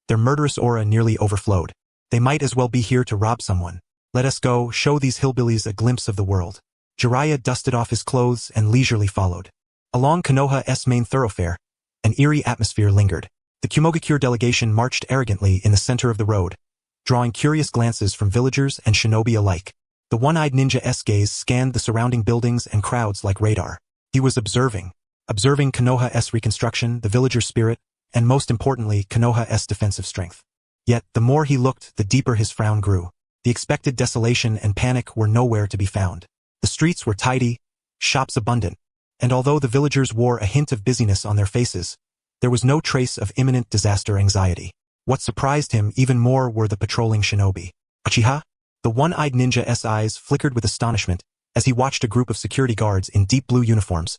Their murderous aura nearly overflowed. They might as well be here to rob someone. Let us go, show these hillbillies a glimpse of the world. Jiraiya dusted off his clothes and leisurely followed. Along Konoha's main thoroughfare, an eerie atmosphere lingered. The Kumogakure delegation marched arrogantly in the center of the road, drawing curious glances from villagers and shinobi alike. The one-eyed ninja's gaze scanned the surrounding buildings and crowds like radar. He was observing Konoha's reconstruction, the villager spirit, and most importantly, Konoha's defensive strength. Yet, the more he looked, the deeper his frown grew. The expected desolation and panic were nowhere to be found. The streets were tidy, shops abundant, and although the villagers wore a hint of busyness on their faces, there was no trace of imminent disaster anxiety. What surprised him even more were the patrolling shinobi. Uchiha? The one-eyed ninja's eyes flickered with astonishment as he watched a group of security guards in deep blue uniforms,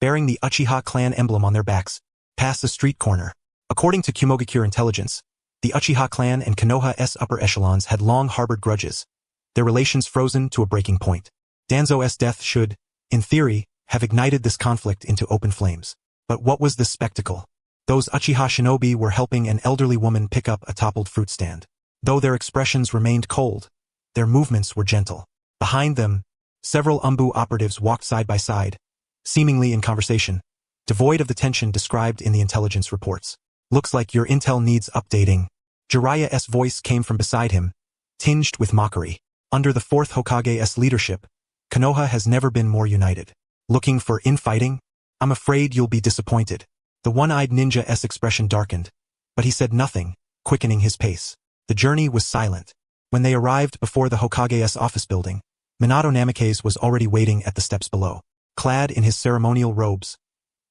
bearing the Uchiha clan emblem on their backs, pass a street corner. According to Kumogakure intelligence, the Uchiha clan and Konoha's upper echelons had long harbored grudges, their relations frozen to a breaking point. Danzo's death should, in theory, have ignited this conflict into open flames. But what was this spectacle? Those Uchiha shinobi were helping an elderly woman pick up a toppled fruit stand. Though their expressions remained cold, their movements were gentle. Behind them, several Umbu operatives walked side by side, seemingly in conversation, devoid of the tension described in the intelligence reports. Looks like your intel needs updating. Jiraiya's voice came from beside him, tinged with mockery. Under the fourth Hokage's leadership, Konoha has never been more united. Looking for infighting? I'm afraid you'll be disappointed. The one-eyed ninja's expression darkened, but he said nothing, quickening his pace. The journey was silent. When they arrived before the Hokage's office building, Minato Namikaze was already waiting at the steps below. Clad in his ceremonial robes,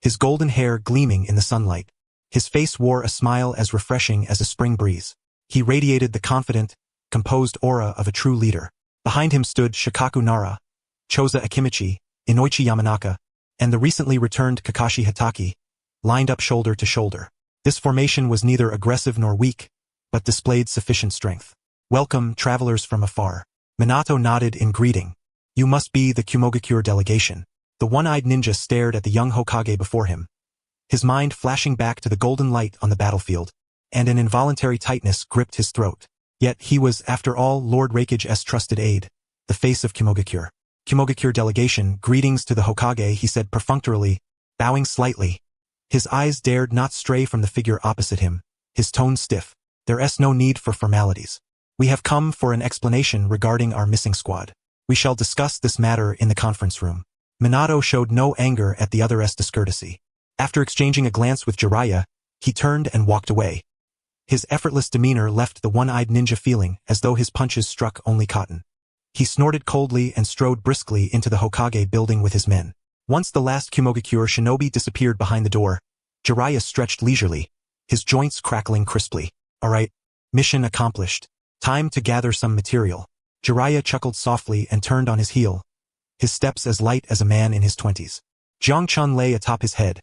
his golden hair gleaming in the sunlight, his face wore a smile as refreshing as a spring breeze. He radiated the confident, composed aura of a true leader. Behind him stood Shikaku Nara, Choza Akimichi, Inoichi Yamanaka, and the recently returned Kakashi Hitaki, lined up shoulder to shoulder. This formation was neither aggressive nor weak, but displayed sufficient strength. Welcome, travelers from afar. Minato nodded in greeting. You must be the Kumogakure delegation. The one-eyed ninja stared at the young Hokage before him, his mind flashing back to the golden light on the battlefield, and an involuntary tightness gripped his throat. Yet he was, after all, Lord Raikage's trusted aide, the face of Kumogakure. Kumogakure delegation, greetings to the Hokage, he said perfunctorily, bowing slightly. His eyes dared not stray from the figure opposite him, his tone stiff. There's no need for formalities. We have come for an explanation regarding our missing squad. We shall discuss this matter in the conference room. Minato showed no anger at the other's discourtesy. After exchanging a glance with Jiraiya, he turned and walked away. His effortless demeanor left the one-eyed ninja feeling as though his punches struck only cotton. He snorted coldly and strode briskly into the Hokage building with his men. Once the last Kumogakure shinobi disappeared behind the door, Jiraiya stretched leisurely, his joints crackling crisply. All right, mission accomplished. Time to gather some material. Jiraiya chuckled softly and turned on his heel, his steps as light as a man in his 20s. Jiangchun lay atop his head,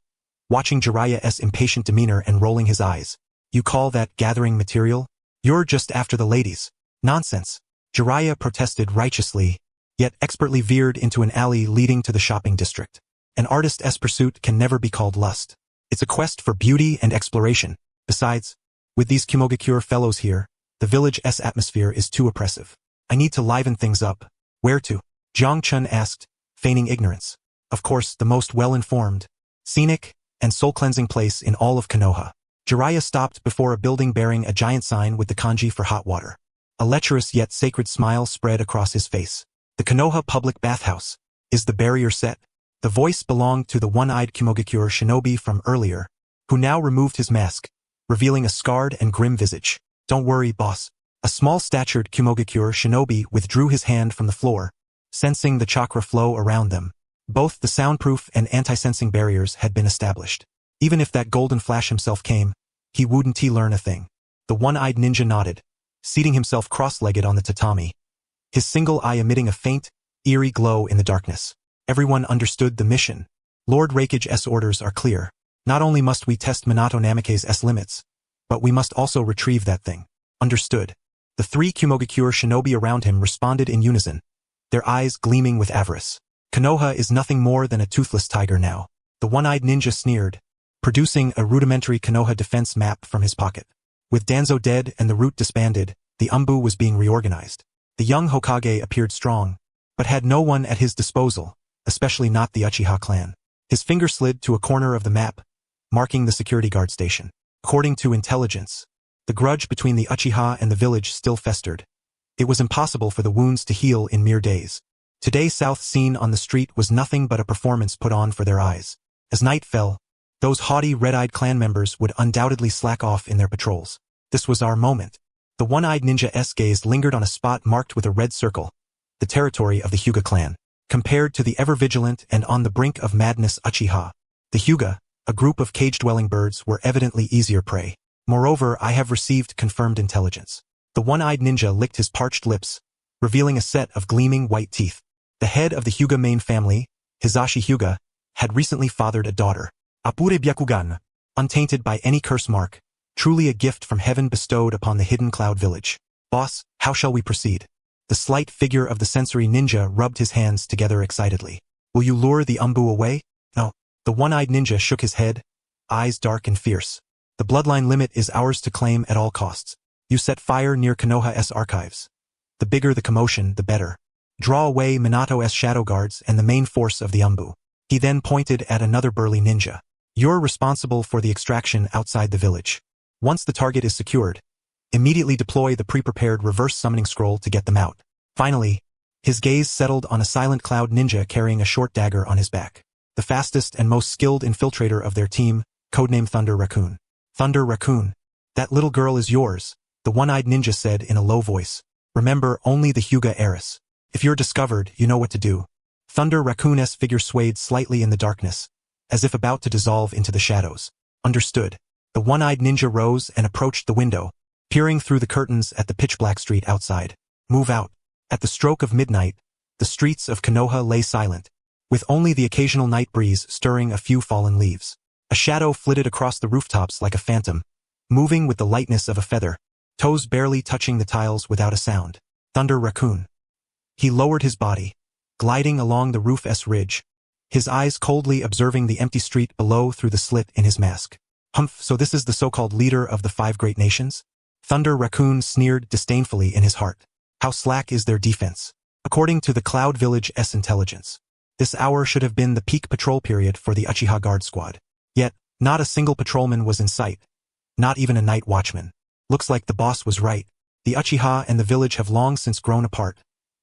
watching Jiraiya's impatient demeanor and rolling his eyes. You call that gathering material? You're just after the ladies. Nonsense. Jiraiya protested righteously, yet expertly veered into an alley leading to the shopping district. An artist's pursuit can never be called lust. It's a quest for beauty and exploration. Besides, with these Kumogakure fellows here, the village's atmosphere is too oppressive. I need to liven things up. Where to? Jiang Chun asked, feigning ignorance. Of course, the most well-informed, scenic, and soul-cleansing place in all of Konoha. Jiraiya stopped before a building bearing a giant sign with the kanji for hot water. A lecherous yet sacred smile spread across his face. The Konoha public bathhouse. Is the barrier set? The voice belonged to the one-eyed Kumogakure shinobi from earlier, who now removed his mask, revealing a scarred and grim visage. Don't worry, boss. A small-statured Kumogakure shinobi withdrew his hand from the floor, sensing the chakra flow around them. Both the soundproof and anti-sensing barriers had been established. Even if that golden flash himself came, he wouldn't learn a thing. The one-eyed ninja nodded, seating himself cross-legged on the tatami, his single eye emitting a faint, eerie glow in the darkness. Everyone understood the mission. Lord Raikage's orders are clear. Not only must we test Minato Namikaze's limits, but we must also retrieve that thing. Understood. The three Kumogakure shinobi around him responded in unison, their eyes gleaming with avarice. Konoha is nothing more than a toothless tiger now. The one-eyed ninja sneered, producing a rudimentary Konoha defense map from his pocket. With Danzo dead and the route disbanded, the Umbu was being reorganized. The young Hokage appeared strong, but had no one at his disposal, especially not the Uchiha clan. His finger slid to a corner of the map, marking the security guard station. According to intelligence, the grudge between the Uchiha and the village still festered. It was impossible for the wounds to heal in mere days. Today's South scene on the street was nothing but a performance put on for their eyes. As night fell, those haughty red-eyed clan members would undoubtedly slack off in their patrols. This was our moment. The one-eyed ninja's gaze lingered on a spot marked with a red circle, the territory of the Hyuga clan. Compared to the ever-vigilant and on the brink of madness Uchiha, the Hyuga, a group of cage-dwelling birds, were evidently easier prey. Moreover, I have received confirmed intelligence. The one-eyed ninja licked his parched lips, revealing a set of gleaming white teeth. The head of the Hyuga main family, Hisashi Hyuga, had recently fathered a daughter. Apure Byakugan, untainted by any curse mark, truly a gift from heaven bestowed upon the hidden cloud village. Boss, how shall we proceed? The slight figure of the sensory ninja rubbed his hands together excitedly. Will you lure the Umbu away? No. The one-eyed ninja shook his head, eyes dark and fierce. The bloodline limit is ours to claim at all costs. You set fire near Konoha's archives. The bigger the commotion, the better. Draw away Minato's shadow guards and the main force of the Umbu. He then pointed at another burly ninja. You're responsible for the extraction outside the village. Once the target is secured, immediately deploy the pre-prepared reverse summoning scroll to get them out. Finally, his gaze settled on a silent cloud ninja carrying a short dagger on his back. The fastest and most skilled infiltrator of their team, codename Thunder Raccoon. Thunder Raccoon, that little girl is yours, the one-eyed ninja said in a low voice. Remember, only the Hyuga heiress. If you're discovered, you know what to do. Thunder Raccoon's figure swayed slightly in the darkness, as if about to dissolve into the shadows. Understood. The one-eyed ninja rose and approached the window, peering through the curtains at the pitch-black street outside. Move out. At the stroke of midnight, the streets of Konoha lay silent, with only the occasional night breeze stirring a few fallen leaves. A shadow flitted across the rooftops like a phantom, moving with the lightness of a feather, toes barely touching the tiles without a sound. Thunder Raccoon. He lowered his body, gliding along the roof's ridge, his eyes coldly observing the empty street below through the slit in his mask. Humph, so this is the so-called leader of the 5 great nations? Thunder Raccoon sneered disdainfully in his heart. How slack is their defense? According to the Cloud Village's intelligence, this hour should have been the peak patrol period for the Uchiha Guard Squad. Yet, not a single patrolman was in sight, not even a night watchman. Looks like the boss was right. The Uchiha and the village have long since grown apart.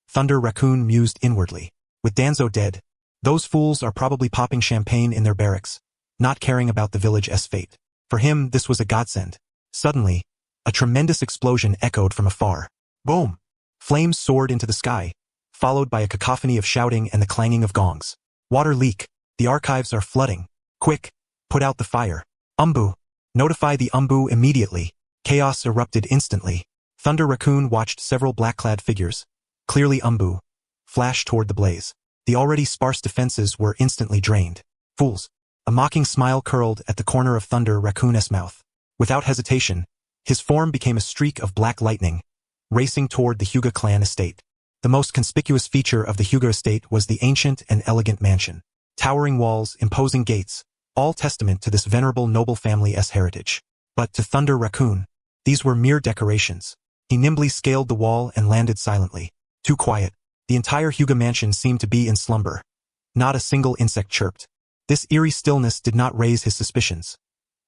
Thunder Raccoon mused inwardly. With Danzo dead, those fools are probably popping champagne in their barracks, not caring about the village's fate. For him, this was a godsend. Suddenly, a tremendous explosion echoed from afar. Boom! Flames soared into the sky, followed by a cacophony of shouting and the clanging of gongs. Water leak. The archives are flooding. Quick! Put out the fire. Umbu! Notify the Umbu immediately. Chaos erupted instantly. Thunder Raccoon watched several black-clad figures, clearly Umbu, flash toward the blaze. The already sparse defenses were instantly drained. Fools! A mocking smile curled at the corner of Thunder Raccoon's mouth. Without hesitation, his form became a streak of black lightning, racing toward the Hyuga clan estate. The most conspicuous feature of the Hyuga estate was the ancient and elegant mansion. Towering walls, imposing gates, all testament to this venerable noble family's heritage. But to Thunder Raccoon, these were mere decorations. He nimbly scaled the wall and landed silently. Too quiet. The entire Hyuga mansion seemed to be in slumber. Not a single insect chirped. This eerie stillness did not raise his suspicions.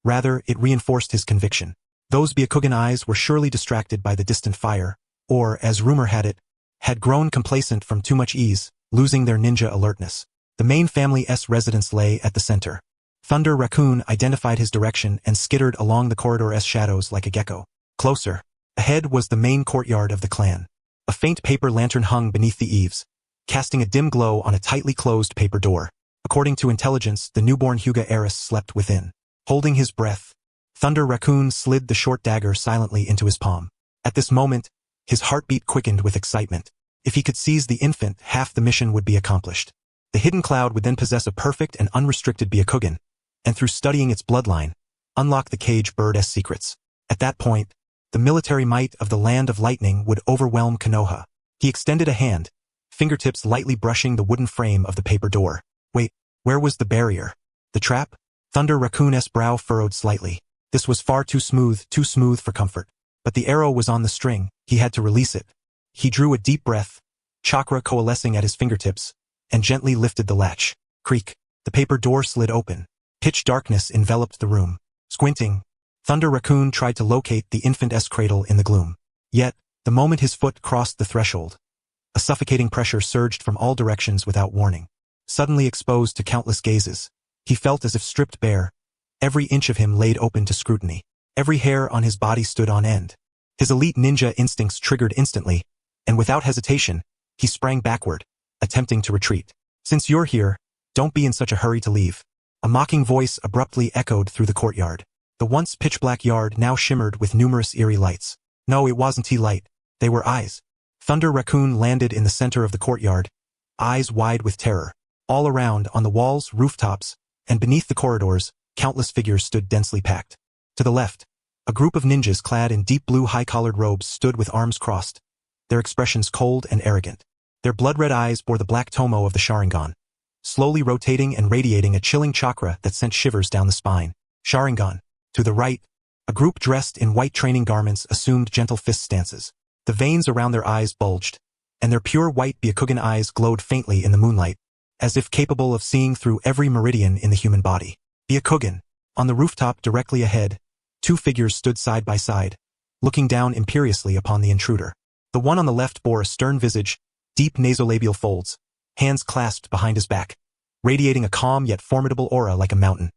Rather, it reinforced his conviction. Those Byakugan eyes were surely distracted by the distant fire, or, as rumor had it, had grown complacent from too much ease, losing their ninja alertness. The main family's residence lay at the center. Thunder Raccoon identified his direction and skittered along the corridor's shadows like a gecko. Closer. Ahead was the main courtyard of the clan. A faint paper lantern hung beneath the eaves, casting a dim glow on a tightly closed paper door. According to intelligence, the newborn Hyuga heiress slept within. Holding his breath, Thunder Raccoon slid the short dagger silently into his palm. At this moment, his heartbeat quickened with excitement. If he could seize the infant, half the mission would be accomplished. The hidden cloud would then possess a perfect and unrestricted Byakugan, and through studying its bloodline, unlock the cage bird's secrets. At that point, the military might of the Land of Lightning would overwhelm Konoha. He extended a hand, fingertips lightly brushing the wooden frame of the paper door. Wait, where was the barrier? The trap? Thunder Raccoon's brow furrowed slightly. This was far too smooth for comfort. But the arrow was on the string, he had to release it. He drew a deep breath, chakra coalescing at his fingertips, and gently lifted the latch. Creak. The paper door slid open. Pitch darkness enveloped the room. Squinting, Thunder Raccoon tried to locate the infant's cradle in the gloom. Yet, the moment his foot crossed the threshold, a suffocating pressure surged from all directions without warning. Suddenly exposed to countless gazes, he felt as if stripped bare, every inch of him laid open to scrutiny. Every hair on his body stood on end. His elite ninja instincts triggered instantly, and without hesitation, he sprang backward, attempting to retreat. Since you're here, don't be in such a hurry to leave. A mocking voice abruptly echoed through the courtyard. The once pitch-black yard now shimmered with numerous eerie lights. No, it wasn't light. They were eyes. Thunder Raccoon landed in the center of the courtyard, eyes wide with terror. All around, on the walls, rooftops, and beneath the corridors, countless figures stood densely packed. To the left, a group of ninjas clad in deep blue high-collared robes stood with arms crossed, their expressions cold and arrogant. Their blood-red eyes bore the black tomo of the Sharingan, slowly rotating and radiating a chilling chakra that sent shivers down the spine. Sharingan. To the right, a group dressed in white training garments assumed gentle fist stances. The veins around their eyes bulged, and their pure white Byakugan eyes glowed faintly in the moonlight, as if capable of seeing through every meridian in the human body. Byakugan. On the rooftop directly ahead, two figures stood side by side, looking down imperiously upon the intruder. The one on the left bore a stern visage, deep nasolabial folds, hands clasped behind his back, radiating a calm yet formidable aura like a mountain.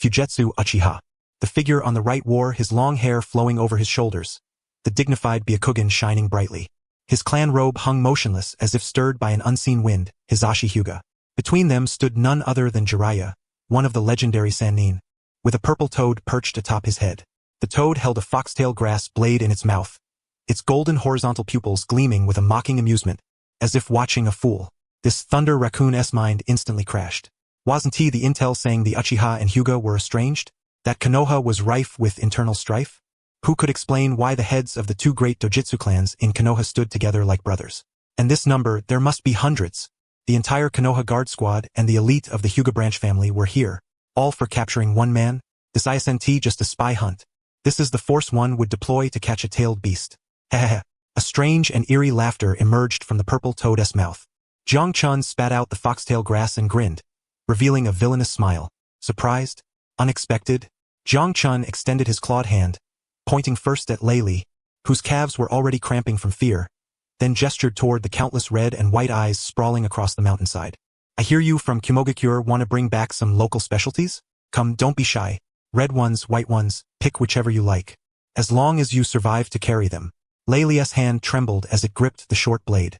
Itachi Uchiha. The figure on the right wore his long hair flowing over his shoulders, the dignified Byakugan shining brightly. His clan robe hung motionless as if stirred by an unseen wind, Hizashi Hyuga. Between them stood none other than Jiraiya, one of the legendary Sannin, with a purple toad perched atop his head. The toad held a foxtail grass blade in its mouth, its golden horizontal pupils gleaming with a mocking amusement, as if watching a fool. This Thunder Raccoon's mind instantly crashed. Wasn't he the intel saying the Uchiha and Hyuga were estranged? That Konoha was rife with internal strife? Who could explain why the heads of the two great dojutsu clans in Konoha stood together like brothers? And this number, there must be hundreds. The entire Konoha guard squad and the elite of the Hyuga branch family were here, all for capturing one man? This isn't just a spy hunt. This is the force one would deploy to catch a tailed beast. Hehehe. A strange and eerie laughter emerged from the purple toad's mouth. Jiang Chun spat out the foxtail grass and grinned, revealing a villainous smile. Surprised? Unexpected? Jiang Chun extended his clawed hand, pointing first at Lei Li, whose calves were already cramping from fear, then gestured toward the countless red and white eyes sprawling across the mountainside. I hear you from Kumogakure want to bring back some local specialties? Come, don't be shy. Red ones, white ones, pick whichever you like. As long as you survive to carry them. Lei Li's hand trembled as it gripped the short blade.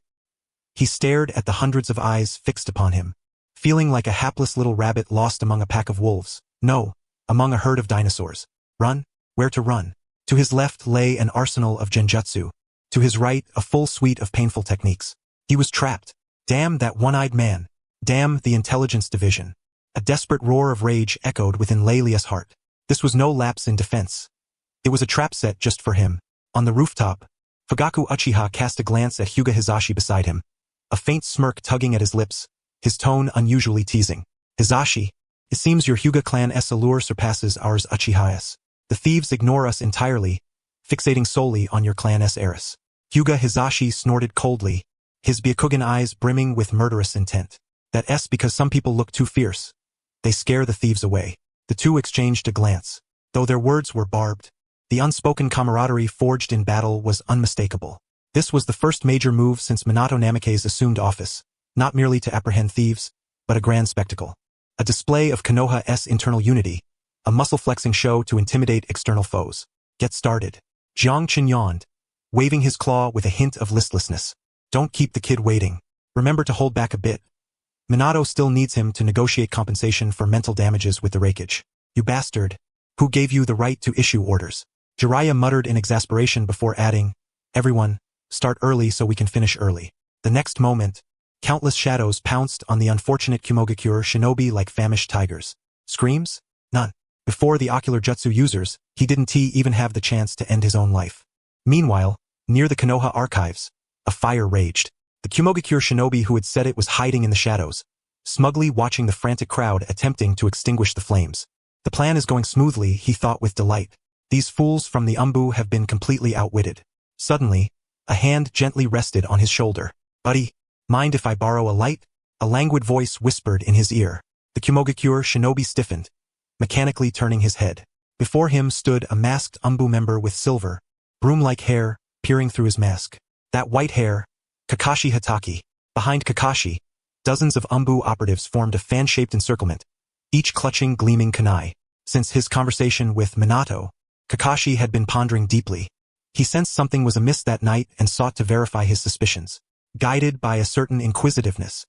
He stared at the hundreds of eyes fixed upon him, feeling like a hapless little rabbit lost among a pack of wolves. No, among a herd of dinosaurs. Run? Where to run? To his left lay an arsenal of genjutsu. To his right, a full suite of painful techniques. He was trapped. Damn that one-eyed man. Damn the intelligence division. A desperate roar of rage echoed within Lei Li's heart. This was no lapse in defense. It was a trap set just for him. On the rooftop, Fugaku Uchiha cast a glance at Hyuga Hizashi beside him, a faint smirk tugging at his lips, his tone unusually teasing. Hizashi, it seems your Hyuga clan's allure surpasses ours Uchiha's. The thieves ignore us entirely, fixating solely on your clan's heiress. Hyuga Hizashi snorted coldly, his Byakugan eyes brimming with murderous intent. That's because some people look too fierce. They scare the thieves away. The two exchanged a glance. Though their words were barbed, the unspoken camaraderie forged in battle was unmistakable. This was the first major move since Minato Namikaze assumed office, not merely to apprehend thieves, but a grand spectacle. A display of Konoha's internal unity, a muscle-flexing show to intimidate external foes. Get started. Jiang Chen yawned, waving his claw with a hint of listlessness. Don't keep the kid waiting. Remember to hold back a bit. Minato still needs him to negotiate compensation for mental damages with the rakeage. You bastard. Who gave you the right to issue orders? Jiraiya muttered in exasperation before adding, everyone, start early so we can finish early. The next moment, countless shadows pounced on the unfortunate Kumogakure shinobi like famished tigers. Screams? None. Before the ocular jutsu users, he didn't even have the chance to end his own life. Meanwhile, near the Konoha archives, a fire raged. The Kumogakure shinobi who had said it was hiding in the shadows, smugly watching the frantic crowd attempting to extinguish the flames. The plan is going smoothly, he thought with delight. These fools from the Umbu have been completely outwitted. Suddenly, a hand gently rested on his shoulder. Buddy, mind if I borrow a light? A languid voice whispered in his ear. The Kumogakure shinobi stiffened, mechanically turning his head. Before him stood a masked Umbu member with silver, broom-like hair, peering through his mask. That white hair, Kakashi Hatake. Behind Kakashi, dozens of Umbu operatives formed a fan-shaped encirclement, each clutching gleaming kunai. Since his conversation with Minato, Kakashi had been pondering deeply. He sensed something was amiss that night and sought to verify his suspicions. Guided by a certain inquisitiveness,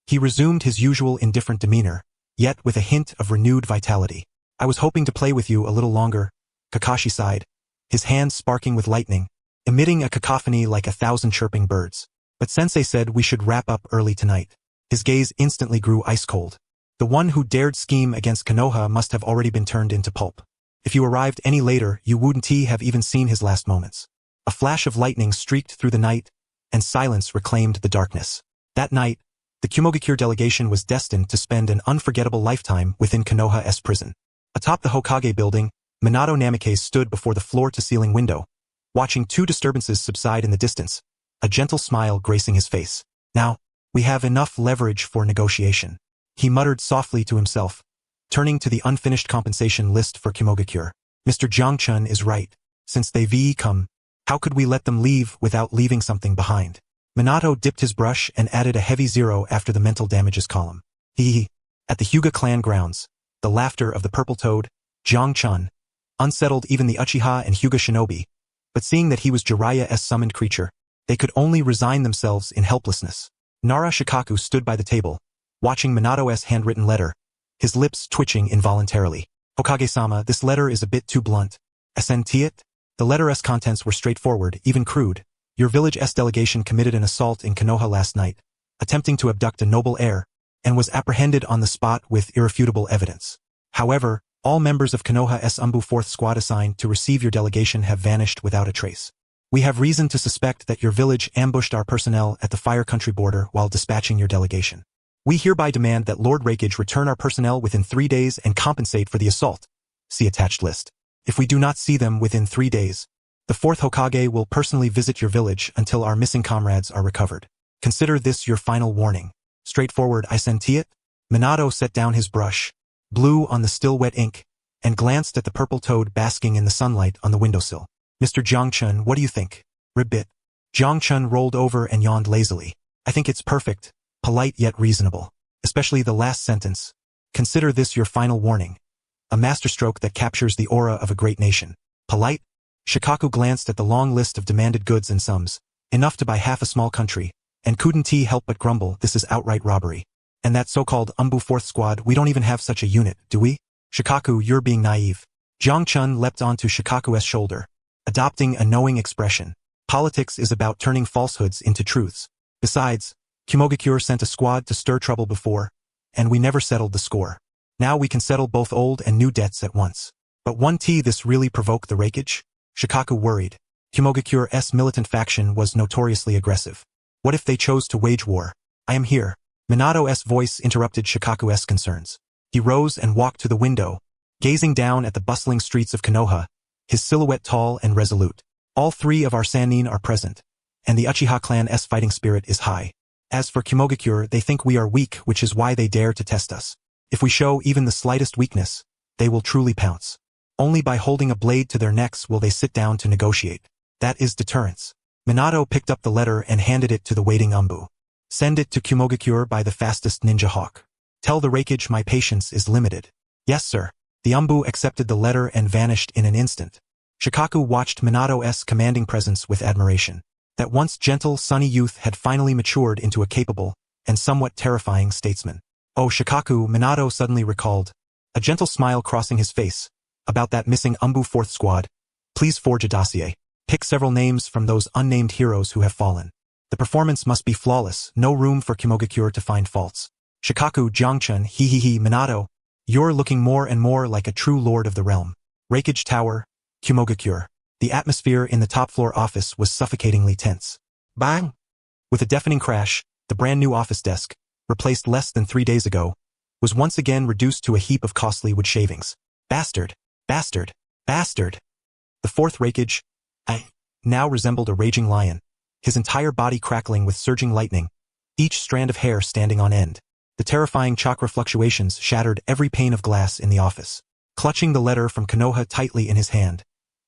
he resumed his usual indifferent demeanor, yet with a hint of renewed vitality. I was hoping to play with you a little longer, Kakashi sighed, his hands sparking with lightning, emitting a cacophony like 1,000 chirping birds. But Sensei said we should wrap up early tonight. His gaze instantly grew ice-cold. The one who dared scheme against Konoha must have already been turned into pulp. If you arrived any later, you wouldn't have even seen his last moments. A flash of lightning streaked through the night, and silence reclaimed the darkness. That night, the Kumogakure delegation was destined to spend an unforgettable lifetime within Konoha's prison. Atop the Hokage building, Minato Namikaze stood before the floor-to-ceiling window, watching two disturbances subside in the distance, a gentle smile gracing his face. Now, we have enough leverage for negotiation, he muttered softly to himself, turning to the unfinished compensation list for Kumogakure. Mr. Jiangchun is right. Since they've come, how could we let them leave without leaving something behind? Minato dipped his brush and added a heavy 0 after the mental damages column. At the Hyuga clan grounds, the laughter of the purple toad, Jiangchun, unsettled even the Uchiha and Hyuga shinobi, but seeing that he was Jiraiya's summoned creature, they could only resign themselves in helplessness. Nara Shikaku stood by the table, watching Minato's handwritten letter, his lips twitching involuntarily. Hokage-sama, this letter is a bit too blunt. Sentiet? The letter's contents were straightforward, even crude. Your village's delegation committed an assault in Konoha last night, attempting to abduct a noble heir, and was apprehended on the spot with irrefutable evidence. However, all members of Konoha's Umbu 4th Squad assigned to receive your delegation have vanished without a trace. We have reason to suspect that your village ambushed our personnel at the Fire Country border while dispatching your delegation. We hereby demand that Lord Rakeage return our personnel within 3 days and compensate for the assault. See attached list. If we do not see them within 3 days, the 4th Hokage will personally visit your village until our missing comrades are recovered. Consider this your final warning. Straightforward, I senti it? Minato set down his brush, blew on the still wet ink, and glanced at the purple toad basking in the sunlight on the windowsill. Mr. Jiangchun, what do you think? Ribbit. Jiangchun rolled over and yawned lazily. I think it's perfect, polite yet reasonable. Especially the last sentence. Consider this your final warning. A masterstroke that captures the aura of a great nation. Polite? Shikaku glanced at the long list of demanded goods and sums, enough to buy half a small country, and couldn't help but grumble, this is outright robbery. And that so-called Umbu 4th Squad, we don't even have such a unit, do we? Shikaku, you're being naive. Jiangchun leapt onto Shikaku's shoulder, adopting a knowing expression. Politics is about turning falsehoods into truths. Besides, Kumogakure sent a squad to stir trouble before, and we never settled the score. Now we can settle both old and new debts at once. But this really provoked the rakeage? Shikaku worried. Kumogakure's militant faction was notoriously aggressive. What if they chose to wage war? I am here. Minato's voice interrupted Shikaku's concerns. He rose and walked to the window, gazing down at the bustling streets of Konoha, his silhouette tall and resolute. All three of our Sannin are present, and the Uchiha clan's fighting spirit is high. As for Kimogakure, they think we are weak, which is why they dare to test us. If we show even the slightest weakness, they will truly pounce. Only by holding a blade to their necks will they sit down to negotiate. That is deterrence. Minato picked up the letter and handed it to the waiting Umbu. Send it to Kimogakure by the fastest ninja hawk. Tell the Raikage my patience is limited. Yes, sir. The Umbu accepted the letter and vanished in an instant. Shikaku watched Minato's commanding presence with admiration. That once gentle, sunny youth had finally matured into a capable and somewhat terrifying statesman. Oh, Shikaku, Minato suddenly recalled, a gentle smile crossing his face. About that missing Umbu 4th squad. Please forge a dossier. Pick several names from those unnamed heroes who have fallen. The performance must be flawless, no room for Kimogakure to find faults. Shikaku, Jiangchun, Minato, you're looking more and more like a true lord of the realm. Raikage Tower, Kimogakure. The atmosphere in the top-floor office was suffocatingly tense. Bang! With a deafening crash, the brand-new office desk, replaced less than 3 days ago, was once again reduced to a heap of costly wood shavings. Bastard! Bastard! Bastard! The 4th Raikage, now resembled a raging lion, his entire body crackling with surging lightning, each strand of hair standing on end. The terrifying chakra fluctuations shattered every pane of glass in the office. Clutching the letter from Konoha tightly in his hand,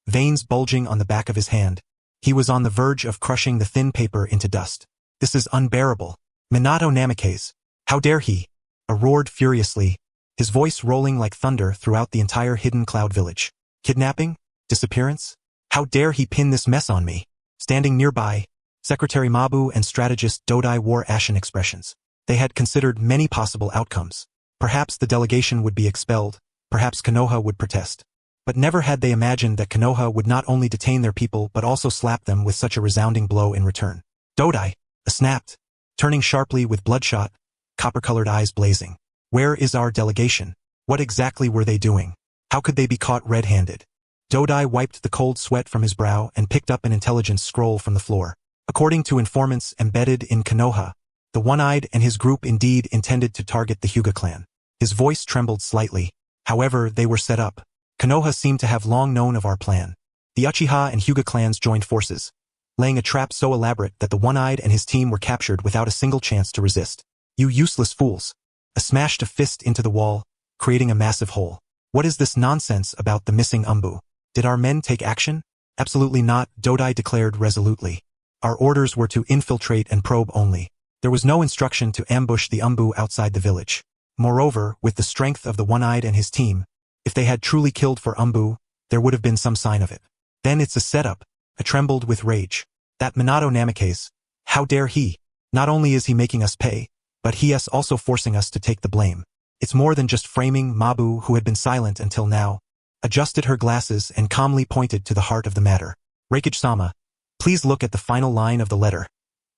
veins bulging on the back of his hand, he was on the verge of crushing the thin paper into dust. This is unbearable. Minato Namikaze. How dare he? Roared furiously, his voice rolling like thunder throughout the entire Hidden Cloud village. Kidnapping? Disappearance? How dare he pin this mess on me? Standing nearby, Secretary Mabu and strategist Dodai wore ashen expressions. They had considered many possible outcomes. Perhaps the delegation would be expelled, perhaps Konoha would protest. But never had they imagined that Konoha would not only detain their people but also slap them with such a resounding blow in return. Dodai, snapped, turning sharply with bloodshot, copper-colored eyes blazing. Where is our delegation? What exactly were they doing? How could they be caught red-handed? Dodai wiped the cold sweat from his brow and picked up an intelligence scroll from the floor. According to informants embedded in Konoha, the One-Eyed and his group indeed intended to target the Hyuga clan. His voice trembled slightly. However, they were set up. Konoha seemed to have long known of our plan. The Uchiha and Hyuga clans joined forces, laying a trap so elaborate that the One-Eyed and his team were captured without a single chance to resist. You useless fools. Smashed a fist into the wall, creating a massive hole. What is this nonsense about the missing Umbu? Did our men take action? Absolutely not, Dodai declared resolutely. Our orders were to infiltrate and probe only. There was no instruction to ambush the Umbu outside the village. Moreover, with the strength of the One-Eyed and his team, if they had truly killed for Umbu, there would have been some sign of it. Then it's a setup. I trembled with rage. That Minato Namikaze. How dare he? Not only is he making us pay, but he is also forcing us to take the blame. It's more than just framing. Mabu, who had been silent until now, adjusted her glasses and calmly pointed to the heart of the matter. Raikage-sama, please look at the final line of the letter.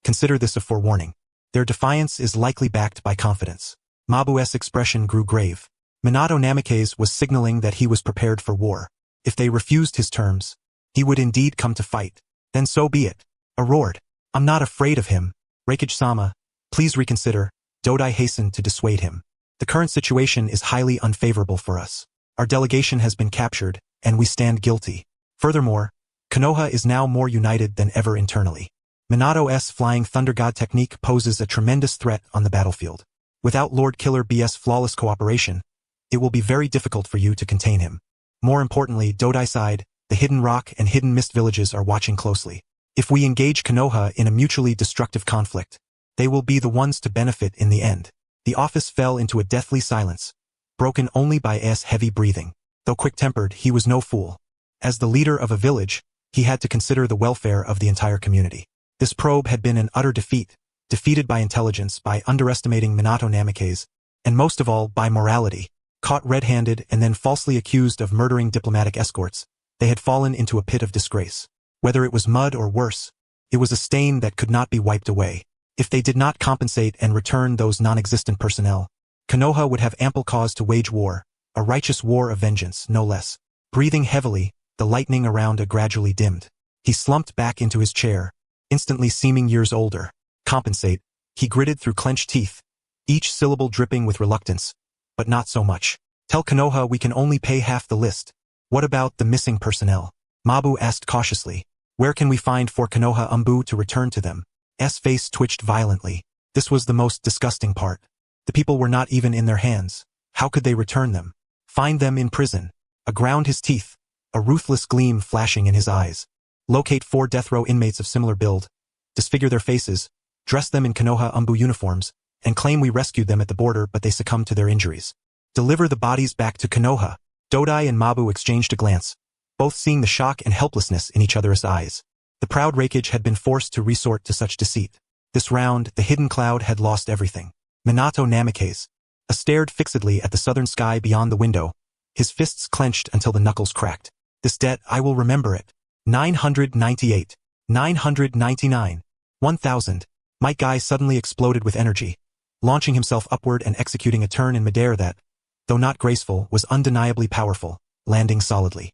Consider this a forewarning. Their defiance is likely backed by confidence. Mabu's expression grew grave. Minato Namikaze was signaling that he was prepared for war. If they refused his terms, he would indeed come to fight. Then so be it. I roared. I'm not afraid of him. Raikage-sama, please reconsider. Dodai hastened to dissuade him. The current situation is highly unfavorable for us. Our delegation has been captured, and we stand guilty. Furthermore, Konoha is now more united than ever internally. Minato's Flying Thunder God technique poses a tremendous threat on the battlefield. Without Lord Killer B's flawless cooperation, it will be very difficult for you to contain him. More importantly, Dodai side, the Hidden Rock and Hidden Mist villages are watching closely. If we engage Konoha in a mutually destructive conflict, they will be the ones to benefit in the end. The office fell into a deathly silence, broken only by A's heavy breathing. Though quick-tempered, he was no fool. As the leader of a village, he had to consider the welfare of the entire community. This probe had been an utter defeat, defeated by intelligence, by underestimating Minato Namikaze, and most of all, by morality. Caught red-handed and then falsely accused of murdering diplomatic escorts, they had fallen into a pit of disgrace. Whether it was mud or worse, it was a stain that could not be wiped away. If they did not compensate and return those non-existent personnel, Konoha would have ample cause to wage war, a righteous war of vengeance, no less. Breathing heavily, the lightning around A gradually dimmed. He slumped back into his chair, instantly seeming years older. Compensate, he gritted through clenched teeth. each syllable dripping with reluctance. But not so much. Tell Konoha we can only pay half the list. What about the missing personnel? Mabu asked cautiously. Where can we find for Konoha Umbu to return to them? S face twitched violently. This was the most disgusting part. The people were not even in their hands. How could they return them? Find them in prison. Ground his teeth, a ruthless gleam flashing in his eyes. Locate 4 death row inmates of similar build, disfigure their faces, dress them in Konoha Umbu uniforms, and claim we rescued them at the border but they succumbed to their injuries. Deliver the bodies back to Konoha. Dodai and Mabu exchanged a glance, both seeing the shock and helplessness in each other's eyes. The proud Raikage had been forced to resort to such deceit. This round, the hidden cloud had lost everything. Minato Namikaze stared fixedly at the southern sky beyond the window, his fists clenched until the knuckles cracked. This debt, I will remember it. 998. 999. 1000. Might Guy suddenly exploded with energy, launching himself upward and executing a turn in midair that, though not graceful, was undeniably powerful, landing solidly.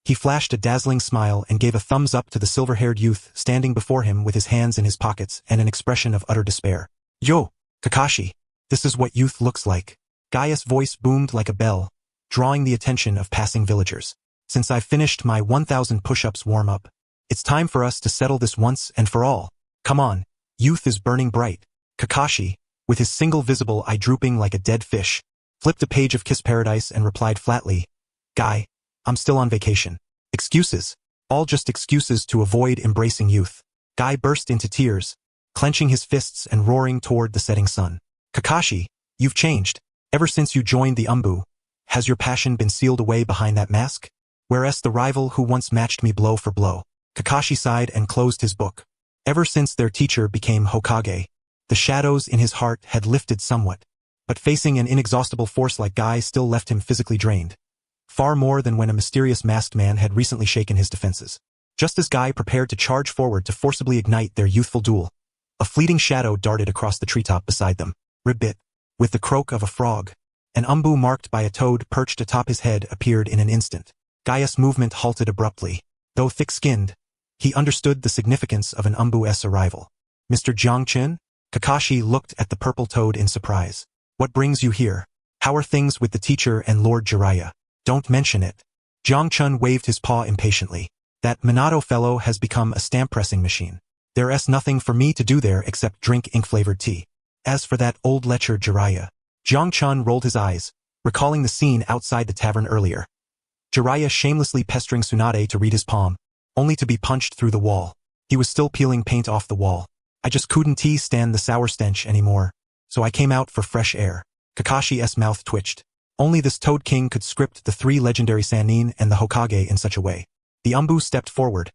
He flashed a dazzling smile and gave a thumbs up to the silver-haired youth standing before him with his hands in his pockets and an expression of utter despair. Yo, Kakashi, this is what youth looks like. Gaia's voice boomed like a bell, drawing the attention of passing villagers. Since I've finished my 1000 push-ups warm-up, it's time for us to settle this once and for all. Come on, youth is burning bright. Kakashi, with his single visible eye drooping like a dead fish, flipped a page of Kiss Paradise and replied flatly, Guy, I'm still on vacation. Excuses. All just excuses to avoid embracing youth. Guy burst into tears, clenching his fists and roaring toward the setting sun. Kakashi, you've changed. Ever since you joined the Umbu, has your passion been sealed away behind that mask? Whereas the rival who once matched me blow for blow. Kakashi sighed and closed his book. Ever since their teacher became Hokage, the shadows in his heart had lifted somewhat, but facing an inexhaustible force like Guy still left him physically drained. Far more than when a mysterious masked man had recently shaken his defenses. Just as Guy prepared to charge forward to forcibly ignite their youthful duel, a fleeting shadow darted across the treetop beside them. Ribbit, with the croak of a frog, an Umbu marked by a toad perched atop his head appeared in an instant. Gaia's movement halted abruptly. Though thick-skinned, he understood the significance of an Umbu's arrival. Mr. Jiangchen? Kakashi looked at the purple toad in surprise. What brings you here? How are things with the teacher and Lord Jiraiya? Don't mention it. Jiangchen waved his paw impatiently. That Minato fellow has become a stamp-pressing machine. There's nothing for me to do there except drink ink-flavored tea. As for that old lecher Jiraiya, Jiangchen rolled his eyes, recalling the scene outside the tavern earlier. Jiraiya shamelessly pestering Tsunade to read his palm, only to be punched through the wall. He was still peeling paint off the wall. I just couldn't stand the sour stench anymore, so I came out for fresh air. Kakashi's mouth twitched. Only this Toad King could script the 3 legendary Sannin and the Hokage in such a way. The Umbu stepped forward,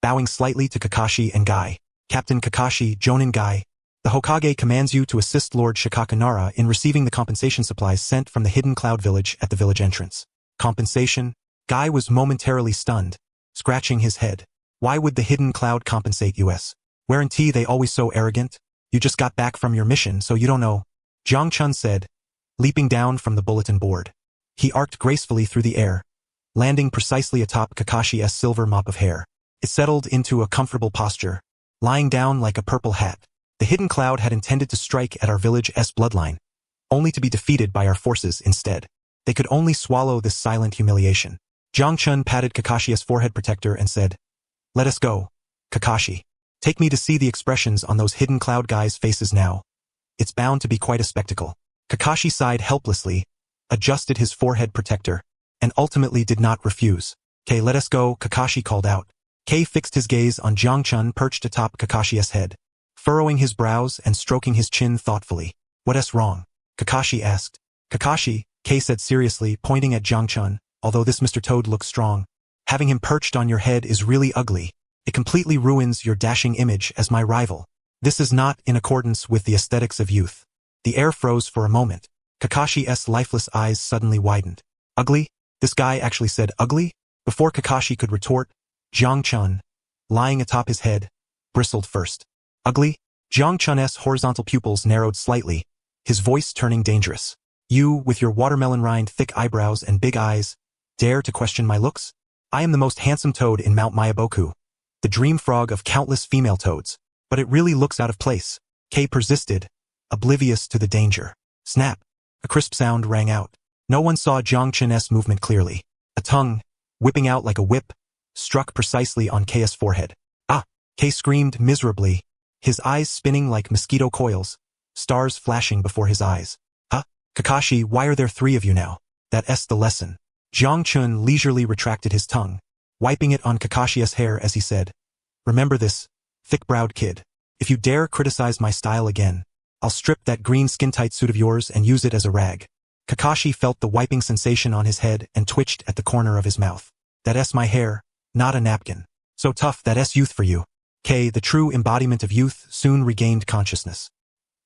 bowing slightly to Kakashi and Guy. Captain Kakashi, Jonin Guy, the Hokage commands you to assist Lord Shikakanara in receiving the compensation supplies sent from the hidden cloud village at the village entrance. Compensation? Guy was momentarily stunned, scratching his head. Why would the hidden cloud compensate us? Weren't they always so arrogant? You just got back from your mission, so you don't know. Jiangchen said, leaping down from the bulletin board. He arced gracefully through the air, landing precisely atop Kakashi's silver mop of hair. It settled into a comfortable posture, lying down like a purple hat. The hidden cloud had intended to strike at our village's bloodline, only to be defeated by our forces instead. They could only swallow this silent humiliation. Jiangchen patted Kakashi's forehead protector and said, Let us go, Kakashi. Take me to see the expressions on those hidden cloud guys' faces now. It's bound to be quite a spectacle. Kakashi sighed helplessly, adjusted his forehead protector, and ultimately did not refuse. "Okay, let us go," Kakashi called out. Kei fixed his gaze on Jiangchen perched atop Kakashi's head, furrowing his brows and stroking his chin thoughtfully. "What's wrong?" Kakashi asked. "Kakashi," Kei said seriously, pointing at Jiangchen, "although this Mr. Toad looks strong, having him perched on your head is really ugly. It completely ruins your dashing image as my rival. This is not in accordance with the aesthetics of youth." The air froze for a moment. Kakashi's lifeless eyes suddenly widened. "Ugly? This guy actually said ugly?" Before Kakashi could retort, Jiangchen, lying atop his head, bristled first. "Ugly?" Jiangchen's horizontal pupils narrowed slightly, his voice turning dangerous. "You, with your watermelon-rind thick eyebrows and big eyes, dare to question my looks? I am the most handsome toad in Mount Mayaboku, the dream frog of countless female toads, but it really looks out of place." Kei persisted, oblivious to the danger. Snap! A crisp sound rang out. No one saw Jiang Chun's movement clearly. A tongue, whipping out like a whip, struck precisely on K's forehead. Ah! K screamed miserably, his eyes spinning like mosquito coils, stars flashing before his eyes. Huh? Kakashi, why are there three of you now? That's the lesson. Jiang Chun leisurely retracted his tongue, wiping it on Kakashi's hair as he said, "Remember this, thick-browed kid. If you dare criticize my style again, I'll strip that green skin-tight suit of yours and use it as a rag." Kakashi felt the wiping sensation on his head and twitched at the corner of his mouth. "That's my hair, not a napkin. So tough, that's youth for you." K, the true embodiment of youth, soon regained consciousness.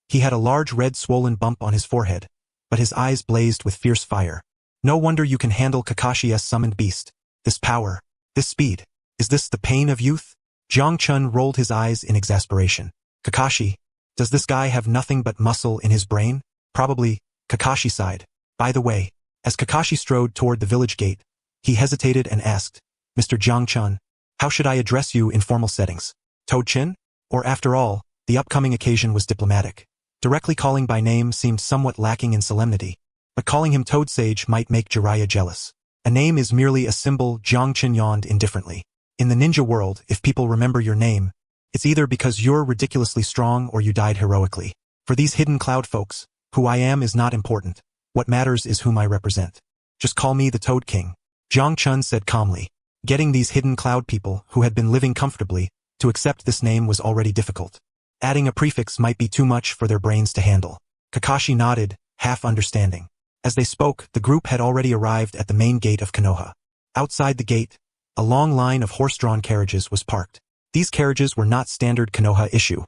He had a large red swollen bump on his forehead, but his eyes blazed with fierce fire. "No wonder you can handle Kakashi's summoned beast. This power, this speed. Is this the pain of youth?" Jiang Chun rolled his eyes in exasperation. "Kakashi, does this guy have nothing but muscle in his brain?" "Probably," Kakashi sighed. By the way, as Kakashi strode toward the village gate, he hesitated and asked, "Mr. Jiang Chun, how should I address you in formal settings? Toad-chin? Or after all, the upcoming occasion was diplomatic. Directly calling by name seemed somewhat lacking in solemnity, but calling him Toad Sage might make Jiraiya jealous. A name is merely a symbol." Jiang Chun yawned indifferently. "In the ninja world, if people remember your name, it's either because you're ridiculously strong or you died heroically. For these hidden cloud folks, who I am is not important. What matters is whom I represent. Just call me the Toad King," Jiang Chun said calmly. Getting these hidden cloud people, who had been living comfortably, to accept this name was already difficult. Adding a prefix might be too much for their brains to handle. Kakashi nodded, half understanding. As they spoke, the group had already arrived at the main gate of Konoha. Outside the gate, a long line of horse-drawn carriages was parked. These carriages were not standard Konoha issue.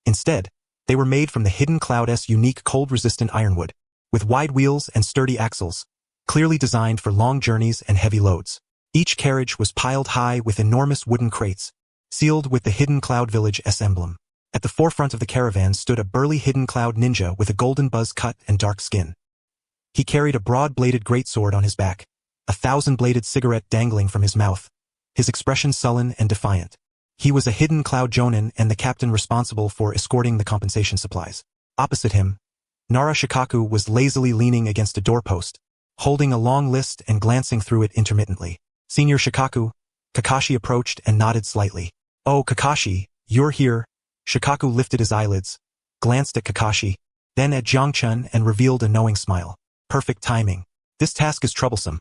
Instead, they were made from the Hidden Cloud's unique cold-resistant ironwood, with wide wheels and sturdy axles, clearly designed for long journeys and heavy loads. Each carriage was piled high with enormous wooden crates, sealed with the Hidden Cloud Village's emblem. At the forefront of the caravan stood a burly Hidden Cloud ninja with a golden buzz cut and dark skin. He carried a broad-bladed greatsword on his back, a thousand-bladed cigarette dangling from his mouth, his expression sullen and defiant. He was a Hidden Cloud Jonin and the captain responsible for escorting the compensation supplies. Opposite him, Nara Shikaku was lazily leaning against a doorpost, holding a long list and glancing through it intermittently. "Senior Shikaku," Kakashi approached and nodded slightly. "Oh, Kakashi, you're here." Shikaku lifted his eyelids, glanced at Kakashi, then at Jiang Chun and revealed a knowing smile. "Perfect timing. This task is troublesome.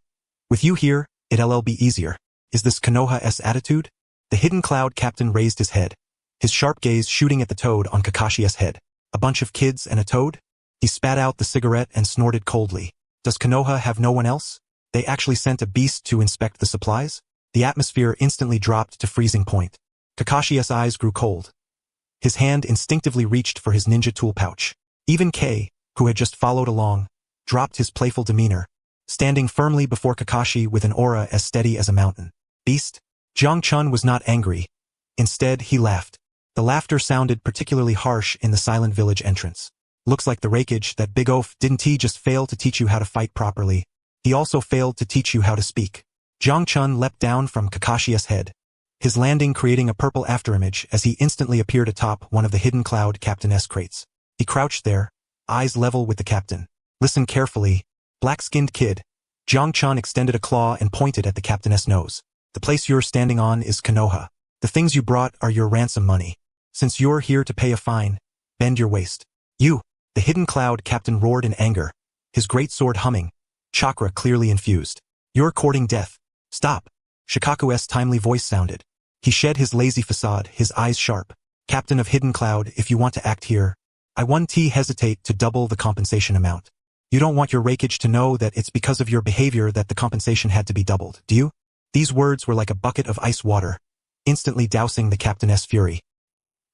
With you here, it'll be easier. Is this Konoha's attitude?" The Hidden Cloud captain raised his head, his sharp gaze shooting at the toad on Kakashi's head. "A bunch of kids and a toad?" He spat out the cigarette and snorted coldly. "Does Konoha have no one else? They actually sent a beast to inspect the supplies?" The atmosphere instantly dropped to freezing point. Kakashi's eyes grew cold. His hand instinctively reached for his ninja tool pouch. Even K, who had just followed along, dropped his playful demeanor, standing firmly before Kakashi with an aura as steady as a mountain. "Beast?" Jiang Chun was not angry. Instead, he laughed. The laughter sounded particularly harsh in the silent village entrance. "Looks like the rakeage, that big oaf, didn't he just fail to teach you how to fight properly? He also failed to teach you how to speak." Jiang Chun leapt down from Kakashi's head, his landing creating a purple afterimage as he instantly appeared atop one of the Hidden Cloud captain's crates. He crouched there, eyes level with the captain. "Listen carefully, black-skinned kid." Jiang Chun extended a claw and pointed at the captain's nose. "The place you're standing on is Konoha. The things you brought are your ransom money. Since you're here to pay a fine, bend your waist." "You!" The Hidden Cloud captain roared in anger, his great sword humming, chakra clearly infused. "You're courting death. Stop." Shikaku's timely voice sounded. He shed his lazy facade, his eyes sharp. "Captain of Hidden Cloud, if you want to act here, I won't hesitate to double the compensation amount. You don't want your rakeage to know that it's because of your behavior that the compensation had to be doubled, do you?" These words were like a bucket of ice water, instantly dousing the captain's fury.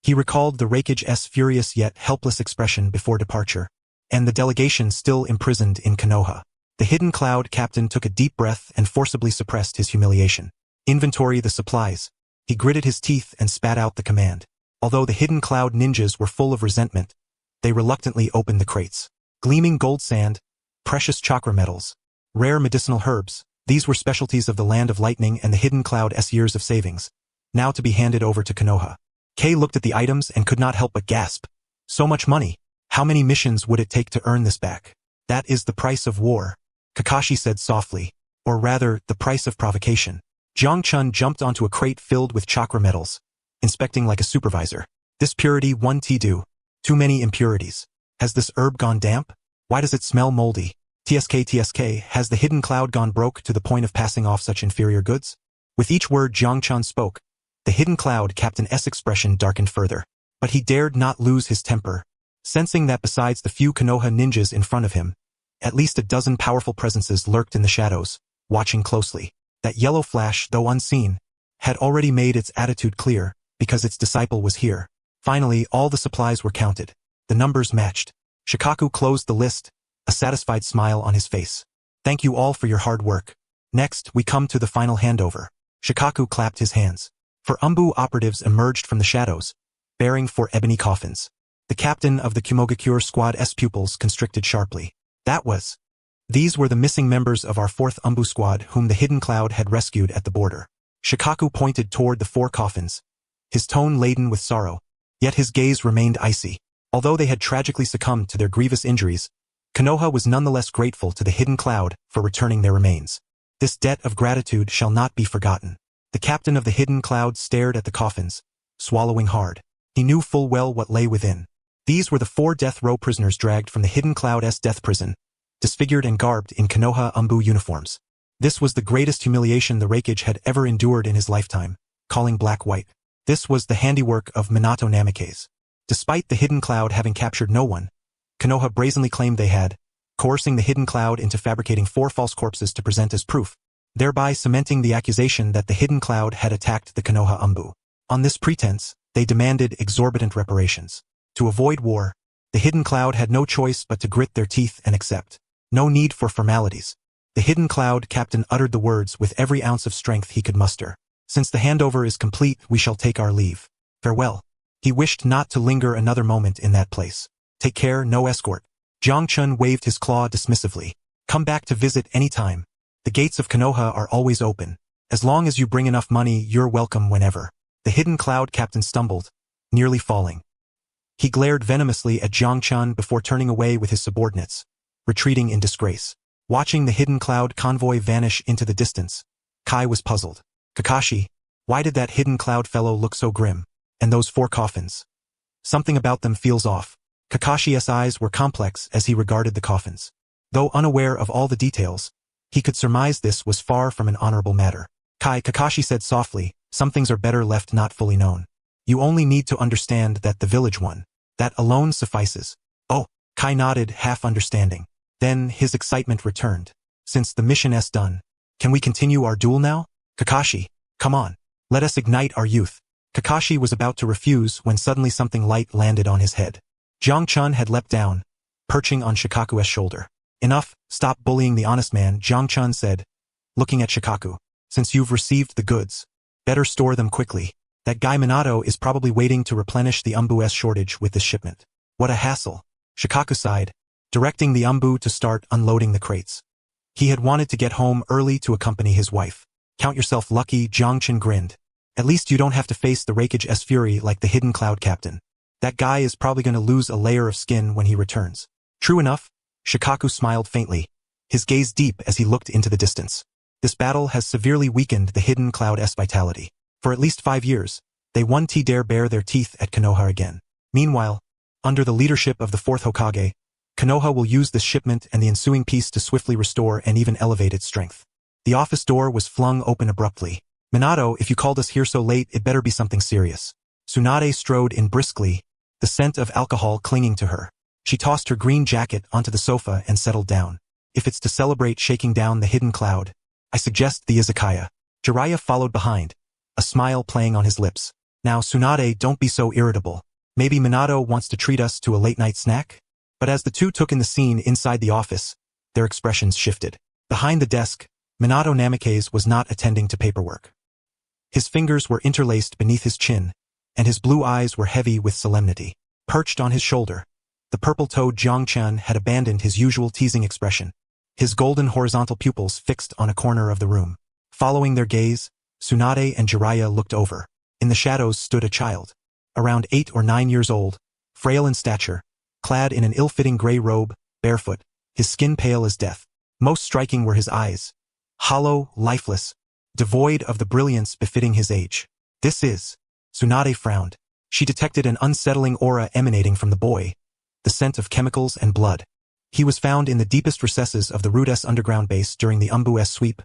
He recalled the rakeage's furious yet helpless expression before departure, and the delegation still imprisoned in Konoha. The Hidden Cloud captain took a deep breath and forcibly suppressed his humiliation. "Inventory the supplies." He gritted his teeth and spat out the command. Although the Hidden Cloud ninjas were full of resentment, they reluctantly opened the crates. Gleaming gold sand, precious chakra metals, rare medicinal herbs, these were specialties of the Land of Lightning and the Hidden Cloud's years of savings, now to be handed over to Konoha. Kay looked at the items and could not help but gasp. So much money. How many missions would it take to earn this back? That is the price of war, Kakashi said softly, or rather, the price of provocation. Jiang Chun jumped onto a crate filled with chakra metals, inspecting like a supervisor. This purity 1T do. Too many impurities. Has this herb gone damp? Why does it smell moldy? TSK, has the hidden cloud gone broke to the point of passing off such inferior goods? With each word Jiang Chun spoke, the hidden cloud Captain S expression darkened further. But he dared not lose his temper, sensing that besides the few Konoha ninjas in front of him, at least a dozen powerful presences lurked in the shadows, watching closely. That yellow flash, though unseen, had already made its attitude clear, because its disciple was here. Finally, all the supplies were counted. The numbers matched. Shikaku closed the list, a satisfied smile on his face. Thank you all for your hard work. Next, we come to the final handover. Shikaku clapped his hands. For Umbu operatives emerged from the shadows, bearing 4 ebony coffins. The captain of the Kumogakure squad's pupils constricted sharply. These were the missing members of our 4th Umbu squad whom the hidden cloud had rescued at the border. Shikaku pointed toward the 4 coffins, his tone laden with sorrow, yet his gaze remained icy. Although they had tragically succumbed to their grievous injuries, Konoha was nonetheless grateful to the hidden cloud for returning their remains. This debt of gratitude shall not be forgotten. The captain of the hidden cloud stared at the coffins, swallowing hard. He knew full well what lay within. These were the 4 death row prisoners dragged from the hidden cloud's death prison, disfigured and garbed in Konoha Umbu uniforms. This was the greatest humiliation the Raikage had ever endured in his lifetime, calling black white. This was the handiwork of Minato Namikaze. Despite the hidden cloud having captured no one, Konoha brazenly claimed they had, coercing the hidden cloud into fabricating 4 false corpses to present as proof, thereby cementing the accusation that the hidden cloud had attacked the Konoha Umbu. On this pretense, they demanded exorbitant reparations. To avoid war, the hidden cloud had no choice but to grit their teeth and accept. No need for formalities. The hidden cloud captain uttered the words with every ounce of strength he could muster. Since the handover is complete, we shall take our leave. Farewell. He wished not to linger another moment in that place. Take care, no escort. Jiang Chun waved his claw dismissively. Come back to visit any time. The gates of Konoha are always open. As long as you bring enough money, you're welcome whenever. The hidden cloud captain stumbled, nearly falling. He glared venomously at Jiang Chun before turning away with his subordinates, retreating in disgrace. Watching the hidden cloud convoy vanish into the distance, Kai was puzzled. Kakashi, why did that hidden cloud fellow look so grim? And those 4 coffins? Something about them feels off. Kakashi's eyes were complex as he regarded the coffins. Though unaware of all the details, he could surmise this was far from an honorable matter. Kakashi said softly, some things are better left not fully known. You only need to understand that the village one. That alone suffices. Oh, Kai nodded, half understanding. Then his excitement returned. Since the mission is done, can we continue our duel now? Kakashi, come on. Let us ignite our youth. Kakashi was about to refuse when suddenly something light landed on his head. Jiang Chun had leapt down, perching on Shikaku's shoulder. Enough, stop bullying the honest man, Jiang Chun said, looking at Shikaku. Since you've received the goods, better store them quickly. That guy Minato is probably waiting to replenish the Umbu's shortage with this shipment. What a hassle. Shikaku sighed, directing the Umbu to start unloading the crates. He had wanted to get home early to accompany his wife. Count yourself lucky, Jiang Chun grinned. At least you don't have to face the Raikage's fury like the hidden cloud captain. That guy is probably going to lose a layer of skin when he returns. True enough, Shikaku smiled faintly, his gaze deep as he looked into the distance. This battle has severely weakened the hidden cloud's vitality. For at least 5 years, they won't dare bare their teeth at Konoha again. Meanwhile, under the leadership of the 4th Hokage, Konoha will use this shipment and the ensuing peace to swiftly restore and even elevate its strength. The office door was flung open abruptly. Minato, if you called us here so late, it better be something serious. Tsunade strode in briskly, the scent of alcohol clinging to her. She tossed her green jacket onto the sofa and settled down. If it's to celebrate shaking down the hidden cloud, I suggest the izakaya. Jiraiya followed behind, a smile playing on his lips. Now Tsunade, don't be so irritable. Maybe Minato wants to treat us to a late-night snack? But as the two took in the scene inside the office, their expressions shifted. Behind the desk, Minato Namikaze was not attending to paperwork. His fingers were interlaced beneath his chin, and his blue eyes were heavy with solemnity. Perched on his shoulder, the purple-toed Jiang Chun had abandoned his usual teasing expression, his golden horizontal pupils fixed on a corner of the room. Following their gaze, Tsunade and Jiraiya looked over. In the shadows stood a child, around 8 or 9 years old, frail in stature, clad in an ill-fitting gray robe, barefoot, his skin pale as death. Most striking were his eyes, hollow, lifeless, devoid of the brilliance befitting his age. This is... Tsunade frowned. She detected an unsettling aura emanating from the boy, the scent of chemicals and blood. He was found in the deepest recesses of the Root-S underground base during the Umbu-S sweep.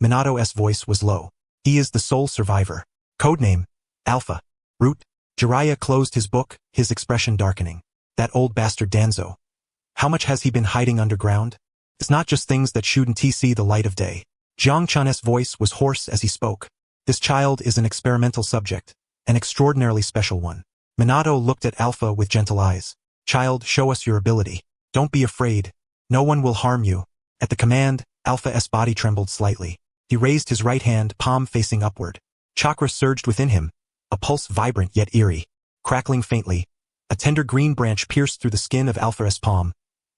Minato's voice was low. He is the sole survivor. Codename, Alpha. Root. Jiraiya closed his book, his expression darkening. That old bastard Danzo. How much has he been hiding underground? It's not just things that shouldn't see the light of day. Jiang Chun's voice was hoarse as he spoke. This child is an experimental subject, an extraordinarily special one. Minato looked at Alpha with gentle eyes. Child, show us your ability. Don't be afraid. No one will harm you. At the command, Alpha's body trembled slightly. He raised his right hand, palm facing upward. Chakra surged within him, a pulse vibrant yet eerie. Crackling faintly, a tender green branch pierced through the skin of Alpha's palm,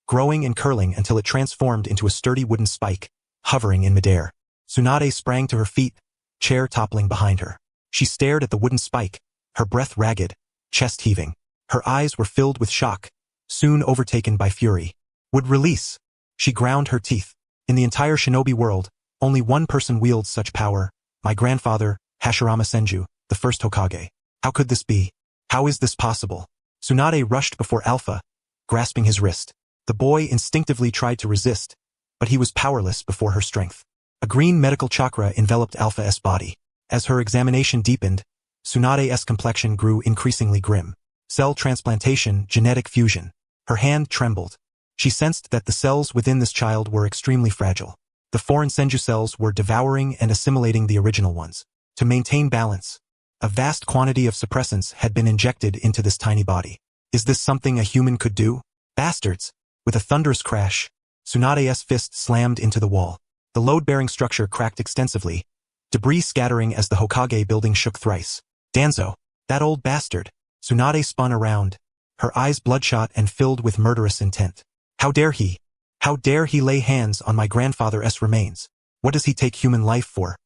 growing and curling until it transformed into a sturdy wooden spike, hovering in midair. Tsunade sprang to her feet, chair toppling behind her. She stared at the wooden spike, her breath ragged, chest heaving. Her eyes were filled with shock, soon overtaken by fury. Would release. She ground her teeth. In the entire shinobi world, only one person wields such power, my grandfather, Hashirama Senju, the first Hokage. How could this be? How is this possible? Tsunade rushed before Alpha, grasping his wrist. The boy instinctively tried to resist, but he was powerless before her strength. A green medical chakra enveloped Alpha's body. As her examination deepened, Tsunade's complexion grew increasingly grim. Cell transplantation, genetic fusion. Her hand trembled. She sensed that the cells within this child were extremely fragile. The foreign Senju cells were devouring and assimilating the original ones. To maintain balance, a vast quantity of suppressants had been injected into this tiny body. Is this something a human could do? Bastards! With a thunderous crash, Tsunade's fist slammed into the wall. The load-bearing structure cracked extensively, debris scattering as the Hokage building shook thrice. Danzo! That old bastard! Tsunade spun around, her eyes bloodshot and filled with murderous intent. How dare he? How dare he lay hands on my grandfather's remains? What does he take human life for?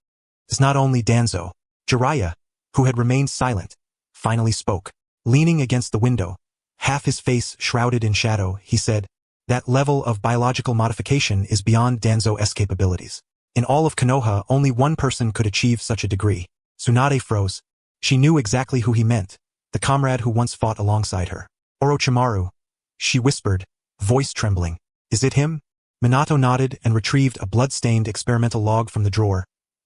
It's not only Danzo. Jiraiya, who had remained silent, finally spoke. Leaning against the window, half his face shrouded in shadow, he said, that level of biological modification is beyond Danzo's capabilities. In all of Konoha, only one person could achieve such a degree. Tsunade froze. She knew exactly who he meant, the comrade who once fought alongside her. Orochimaru, she whispered, voice trembling. Is it him? Minato nodded and retrieved a blood-stained experimental log from the drawer,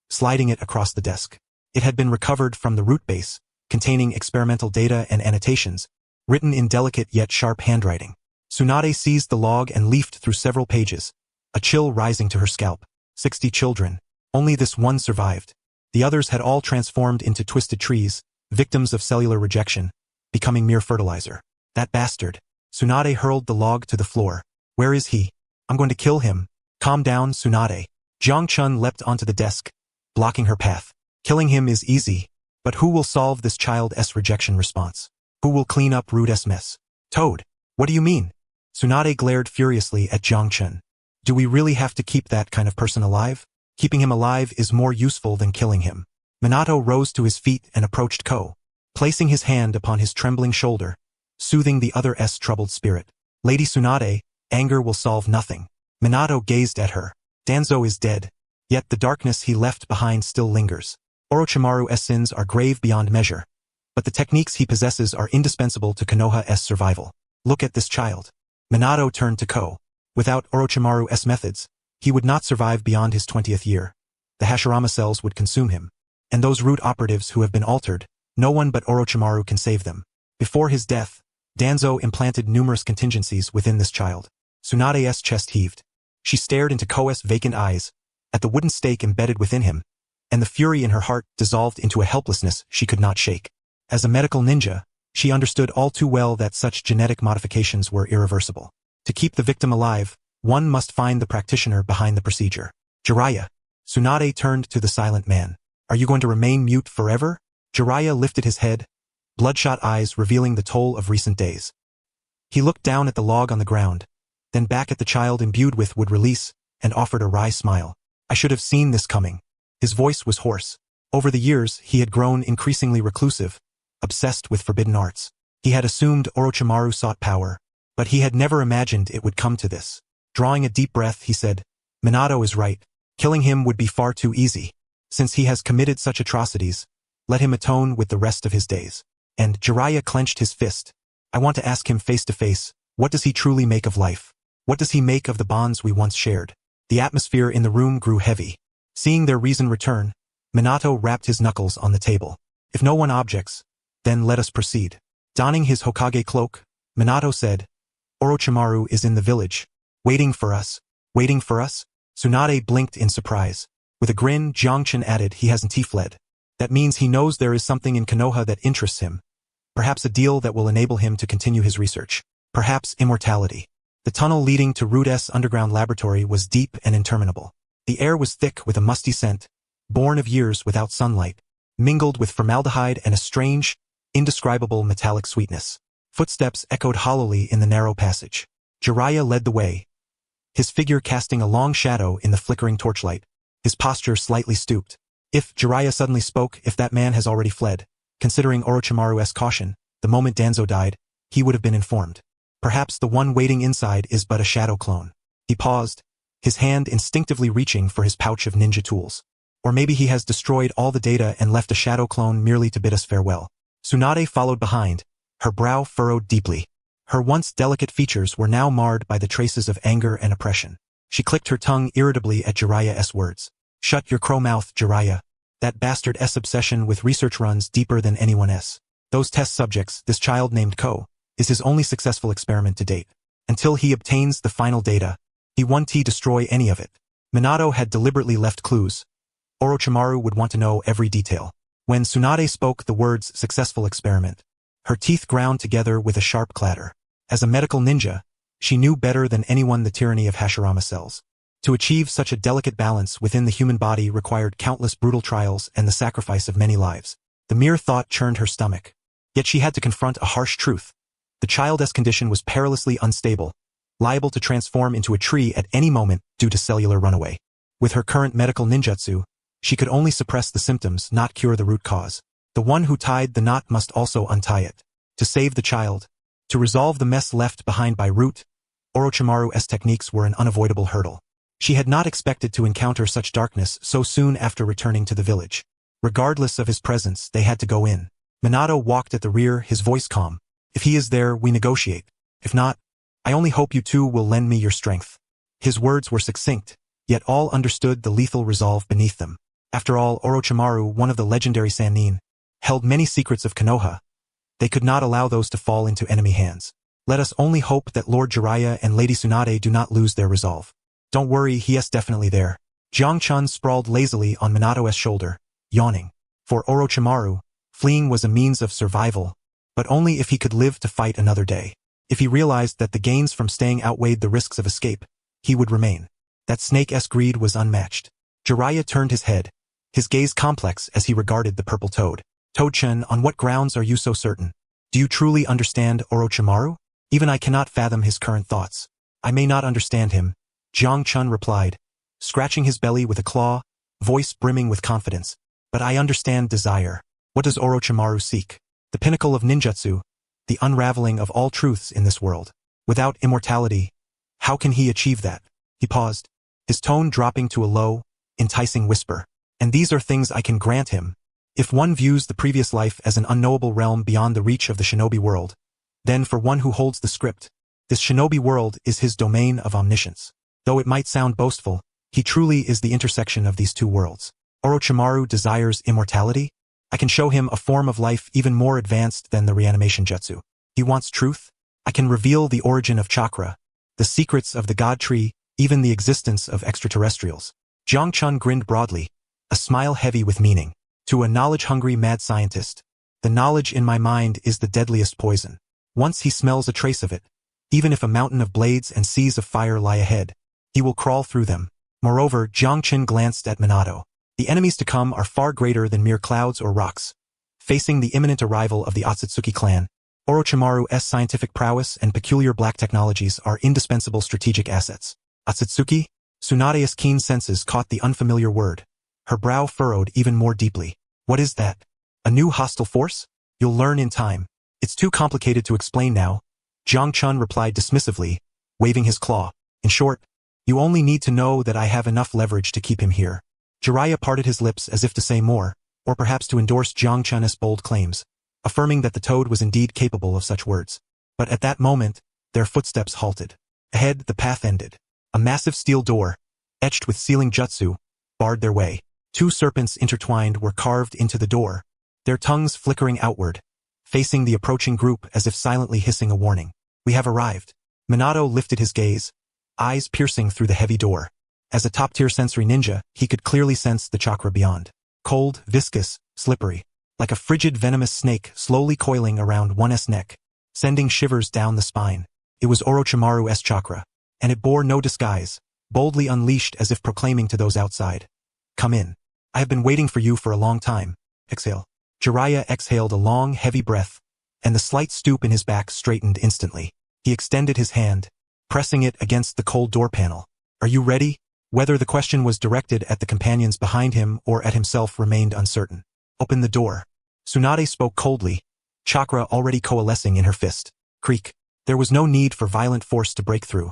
sliding it across the desk. It had been recovered from the root base, containing experimental data and annotations, written in delicate yet sharp handwriting. Tsunade seized the log and leafed through several pages, a chill rising to her scalp. 60 children. Only this one survived. The others had all transformed into twisted trees, victims of cellular rejection, becoming mere fertilizer. That bastard. Tsunade hurled the log to the floor. Where is he? I'm going to kill him. Calm down, Tsunade. Jiang Chun leapt onto the desk, blocking her path. Killing him is easy, but who will solve this child's rejection response? Who will clean up Root's mess? Toad. What do you mean? Tsunade glared furiously at Jiang Chun. Do we really have to keep that kind of person alive? Keeping him alive is more useful than killing him. Minato rose to his feet and approached Ko, placing his hand upon his trembling shoulder, soothing the other's troubled spirit. Lady Tsunade, anger will solve nothing. Minato gazed at her. Danzo is dead, yet the darkness he left behind still lingers. Orochimaru's sins are grave beyond measure, but the techniques he possesses are indispensable to Konoha's survival. Look at this child. Minato turned to Ko. Without Orochimaru's methods, he would not survive beyond his 20th year. The Hashirama cells would consume him. And those root operatives who have been altered, no one but Orochimaru can save them. Before his death, Danzo implanted numerous contingencies within this child. Tsunade's chest heaved. She stared into Ko's vacant eyes, at the wooden stake embedded within him, and the fury in her heart dissolved into a helplessness she could not shake. As a medical ninja, she understood all too well that such genetic modifications were irreversible. To keep the victim alive, one must find the practitioner behind the procedure. Jiraiya. Tsunade turned to the silent man. Are you going to remain mute forever? Jiraiya lifted his head, bloodshot eyes revealing the toll of recent days. He looked down at the log on the ground, then back at the child imbued with would release, and offered a wry smile. I should have seen this coming. His voice was hoarse. Over the years, he had grown increasingly reclusive, obsessed with forbidden arts. He had assumed Orochimaru sought power, But he had never imagined it would come to this. Drawing a deep breath, he said, Minato is right. Killing him would be far too easy. Since he has committed such atrocities, let him atone with the rest of his days. And Jiraiya clenched his fist. I want to ask him face to face, what does he truly make of life? What does he make of the bonds we once shared? The atmosphere in the room grew heavy. Seeing their reason return, Minato rapped his knuckles on the table. If no one objects, then let us proceed. Donning his Hokage cloak, Minato said, Orochimaru is in the village. Waiting for us. Waiting for us? Tsunade blinked in surprise. With a grin, Jiangchen added he hasn't fled. That means he knows there is something in Konoha that interests him. Perhaps a deal that will enable him to continue his research. Perhaps immortality. The tunnel leading to Rude's underground laboratory was deep and interminable. The air was thick with a musty scent, born of years without sunlight, mingled with formaldehyde and a strange, indescribable metallic sweetness. Footsteps echoed hollowly in the narrow passage. Jiraiya led the way, his figure casting a long shadow in the flickering torchlight, his posture slightly stooped. If Jiraiya suddenly spoke, if that man has already fled, considering Orochimaru's caution, the moment Danzo died, he would have been informed. Perhaps the one waiting inside is but a shadow clone. He paused, his hand instinctively reaching for his pouch of ninja tools. Or maybe he has destroyed all the data and left a shadow clone merely to bid us farewell. Tsunade followed behind, her brow furrowed deeply. Her once delicate features were now marred by the traces of anger and oppression. She clicked her tongue irritably at Jiraiya's words. Shut your crow mouth, Jiraiya. That bastard's obsession with research runs deeper than anyone's. Those test subjects, this child named Ko, is his only successful experiment to date. Until he obtains the final data, he won't destroy any of it. Minato had deliberately left clues. Orochimaru would want to know every detail. When Tsunade spoke the words successful experiment, her teeth ground together with a sharp clatter. As a medical ninja, she knew better than anyone the tyranny of Hashirama cells. To achieve such a delicate balance within the human body required countless brutal trials and the sacrifice of many lives. The mere thought churned her stomach. Yet she had to confront a harsh truth. The child's condition was perilously unstable, liable to transform into a tree at any moment due to cellular runaway. With her current medical ninjutsu, she could only suppress the symptoms, not cure the root cause. The one who tied the knot must also untie it. To save the child, to resolve the mess left behind by Root, Orochimaru's techniques were an unavoidable hurdle. She had not expected to encounter such darkness so soon after returning to the village. Regardless of his presence, they had to go in. Minato walked at the rear, his voice calm. If he is there, we negotiate. If not, I only hope you two will lend me your strength. His words were succinct, yet all understood the lethal resolve beneath them. After all, Orochimaru, one of the legendary Sannin, held many secrets of Konoha. They could not allow those to fall into enemy hands. Let us only hope that Lord Jiraiya and Lady Tsunade do not lose their resolve. Don't worry, he is definitely there. Jiangchun sprawled lazily on Minato's shoulder, yawning. For Orochimaru, fleeing was a means of survival, but only if he could live to fight another day. If he realized that the gains from staying outweighed the risks of escape, he would remain. That snake's greed was unmatched. Jiraiya turned his head, his gaze complex as he regarded the purple toad. Toad-chan, on what grounds are you so certain? Do you truly understand Orochimaru? Even I cannot fathom his current thoughts. I may not understand him, Jiangchun replied, scratching his belly with a claw, voice brimming with confidence. But I understand desire. What does Orochimaru seek? The pinnacle of ninjutsu, the unraveling of all truths in this world. Without immortality, how can he achieve that? He paused, his tone dropping to a low, enticing whisper. And these are things I can grant him. If one views the previous life as an unknowable realm beyond the reach of the shinobi world, then for one who holds the script, this shinobi world is his domain of omniscience. Though it might sound boastful, he truly is the intersection of these two worlds. Orochimaru desires immortality? I can show him a form of life even more advanced than the reanimation jutsu. He wants truth? I can reveal the origin of chakra, the secrets of the god tree, even the existence of extraterrestrials. Jiangchun grinned broadly, a smile heavy with meaning. To a knowledge-hungry mad scientist, the knowledge in my mind is the deadliest poison. Once he smells a trace of it, even if a mountain of blades and seas of fire lie ahead, he will crawl through them. Moreover, Jiangchen glanced at Minato. The enemies to come are far greater than mere clouds or rocks. Facing the imminent arrival of the Otsutsuki clan, Orochimaru's scientific prowess and peculiar black technologies are indispensable strategic assets. Otsutsuki? Tsunade's keen senses caught the unfamiliar word. Her brow furrowed even more deeply. What is that? A new hostile force? You'll learn in time. It's too complicated to explain now, Jiang Chun replied dismissively, waving his claw. In short, you only need to know that I have enough leverage to keep him here. Jiraiya parted his lips as if to say more, or perhaps to endorse Jiang Chun's bold claims, affirming that the toad was indeed capable of such words. But at that moment, their footsteps halted. Ahead, the path ended. A massive steel door, etched with sealing jutsu, barred their way. Two serpents intertwined were carved into the door, their tongues flickering outward, facing the approaching group as if silently hissing a warning. We have arrived. Minato lifted his gaze, eyes piercing through the heavy door. As a top-tier sensory ninja, he could clearly sense the chakra beyond. Cold, viscous, slippery, like a frigid venomous snake slowly coiling around one's neck, sending shivers down the spine. It was Orochimaru's chakra, and it bore no disguise, boldly unleashed as if proclaiming to those outside. Come in. I have been waiting for you for a long time. Exhale. Jiraiya exhaled a long, heavy breath, and the slight stoop in his back straightened instantly. He extended his hand, pressing it against the cold door panel. Are you ready? Whether the question was directed at the companions behind him or at himself remained uncertain. Open the door. Tsunade spoke coldly, chakra already coalescing in her fist. Creak. There was no need for violent force to break through.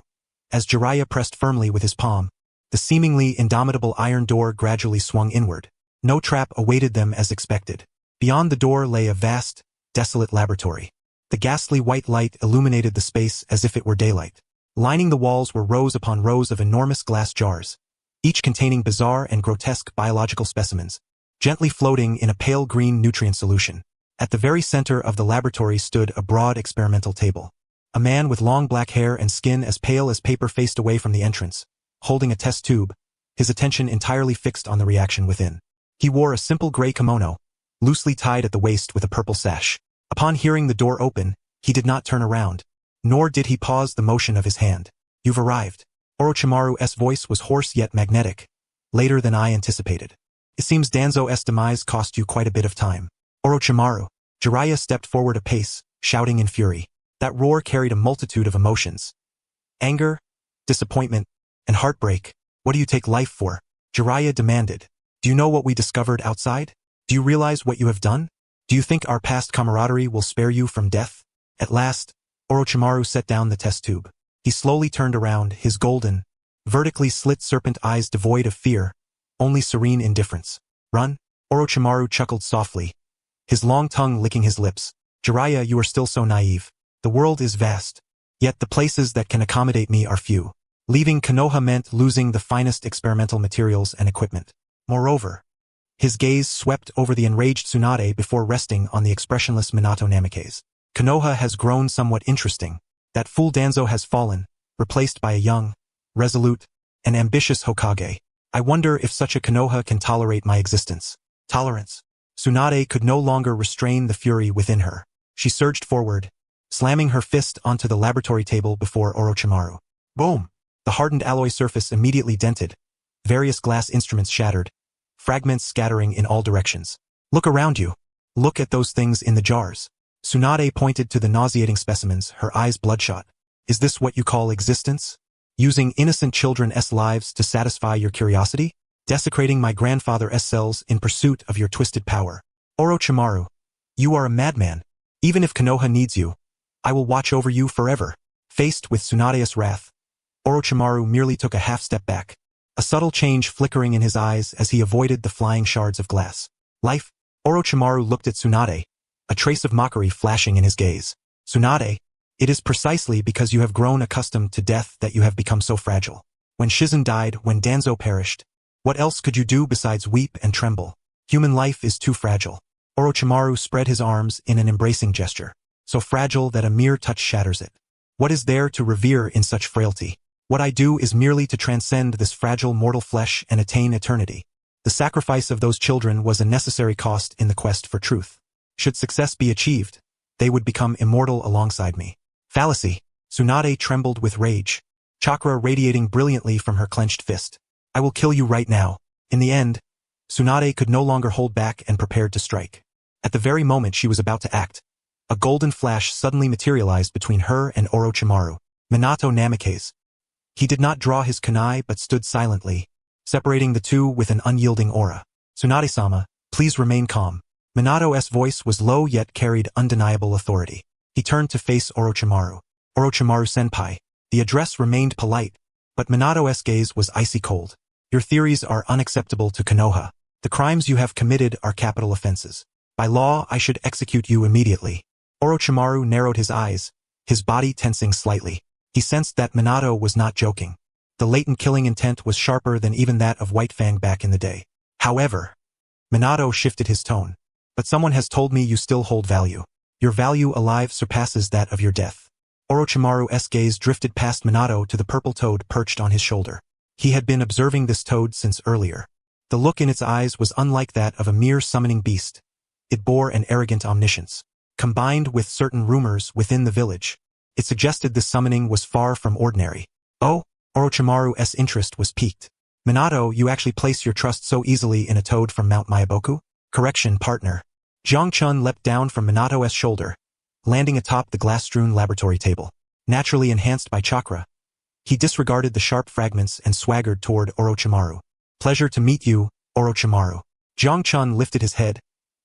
As Jiraiya pressed firmly with his palm, the seemingly indomitable iron door gradually swung inward. No trap awaited them as expected. Beyond the door lay a vast, desolate laboratory. The ghastly white light illuminated the space as if it were daylight. Lining the walls were rows upon rows of enormous glass jars, each containing bizarre and grotesque biological specimens, gently floating in a pale green nutrient solution. At the very center of the laboratory stood a broad experimental table. A man with long black hair and skin as pale as paper faced away from the entrance, holding a test tube, his attention entirely fixed on the reaction within. He wore a simple gray kimono, loosely tied at the waist with a purple sash. Upon hearing the door open, he did not turn around, nor did he pause the motion of his hand. You've arrived. Orochimaru's voice was hoarse yet magnetic. Later than I anticipated. It seems Danzo's demise cost you quite a bit of time. Orochimaru. Jiraiya stepped forward a pace, shouting in fury. That roar carried a multitude of emotions. Anger, disappointment, and heartbreak. What do you take life for? Jiraiya demanded. Do you know what we discovered outside? Do you realize what you have done? Do you think our past camaraderie will spare you from death? At last, Orochimaru set down the test tube. He slowly turned around, his golden, vertically slit serpent eyes devoid of fear, only serene indifference. Run? Orochimaru chuckled softly, his long tongue licking his lips. Jiraiya, you are still so naive. The world is vast, yet the places that can accommodate me are few. Leaving Konoha meant losing the finest experimental materials and equipment. Moreover, his gaze swept over the enraged Tsunade before resting on the expressionless Minato Namikaze. Konoha has grown somewhat interesting. That fool Danzo has fallen, replaced by a young, resolute, and ambitious Hokage. I wonder if such a Konoha can tolerate my existence. Tolerance. Tsunade could no longer restrain the fury within her. She surged forward, slamming her fist onto the laboratory table before Orochimaru. Boom! The hardened alloy surface immediately dented, various glass instruments shattered, fragments scattering in all directions. Look around you. Look at those things in the jars. Tsunade pointed to the nauseating specimens, her eyes bloodshot. Is this what you call existence? Using innocent children's lives to satisfy your curiosity? Desecrating my grandfather's cells in pursuit of your twisted power? Orochimaru, you are a madman. Even if Konoha needs you, I will watch over you forever. Faced with Tsunade's wrath, Orochimaru merely took a half step back, a subtle change flickering in his eyes as he avoided the flying shards of glass. Life? Orochimaru looked at Tsunade, a trace of mockery flashing in his gaze. Tsunade, it is precisely because you have grown accustomed to death that you have become so fragile. When Shizen died, when Danzo perished, what else could you do besides weep and tremble? Human life is too fragile. Orochimaru spread his arms in an embracing gesture, so fragile that a mere touch shatters it. What is there to revere in such frailty? What I do is merely to transcend this fragile mortal flesh and attain eternity. The sacrifice of those children was a necessary cost in the quest for truth. Should success be achieved, they would become immortal alongside me. Fallacy. Tsunade trembled with rage, chakra radiating brilliantly from her clenched fist. I will kill you right now. In the end, Tsunade could no longer hold back and prepared to strike. At the very moment she was about to act, a golden flash suddenly materialized between her and Orochimaru. Minato Namikaze. He did not draw his kunai but stood silently, separating the two with an unyielding aura. Tsunade-sama, please remain calm. Minato's voice was low yet carried undeniable authority. He turned to face Orochimaru. Orochimaru-senpai. The address remained polite, but Minato's gaze was icy cold. Your theories are unacceptable to Konoha. The crimes you have committed are capital offenses. By law, I should execute you immediately. Orochimaru narrowed his eyes, his body tensing slightly. He sensed that Minato was not joking. The latent killing intent was sharper than even that of White Fang back in the day. However, Minato shifted his tone. But someone has told me you still hold value. Your value alive surpasses that of your death. Orochimaru's gaze drifted past Minato to the purple toad perched on his shoulder. He had been observing this toad since earlier. The look in its eyes was unlike that of a mere summoning beast. It bore an arrogant omniscience. Combined with certain rumors within the village, it suggested this summoning was far from ordinary. Oh, Orochimaru's interest was piqued. Minato, you actually place your trust so easily in a toad from Mount Myaboku? Correction, partner. Jiang Chun leapt down from Minato's shoulder, landing atop the glass-strewn laboratory table. Naturally enhanced by chakra, he disregarded the sharp fragments and swaggered toward Orochimaru. Pleasure to meet you, Orochimaru. Jiang Chun lifted his head,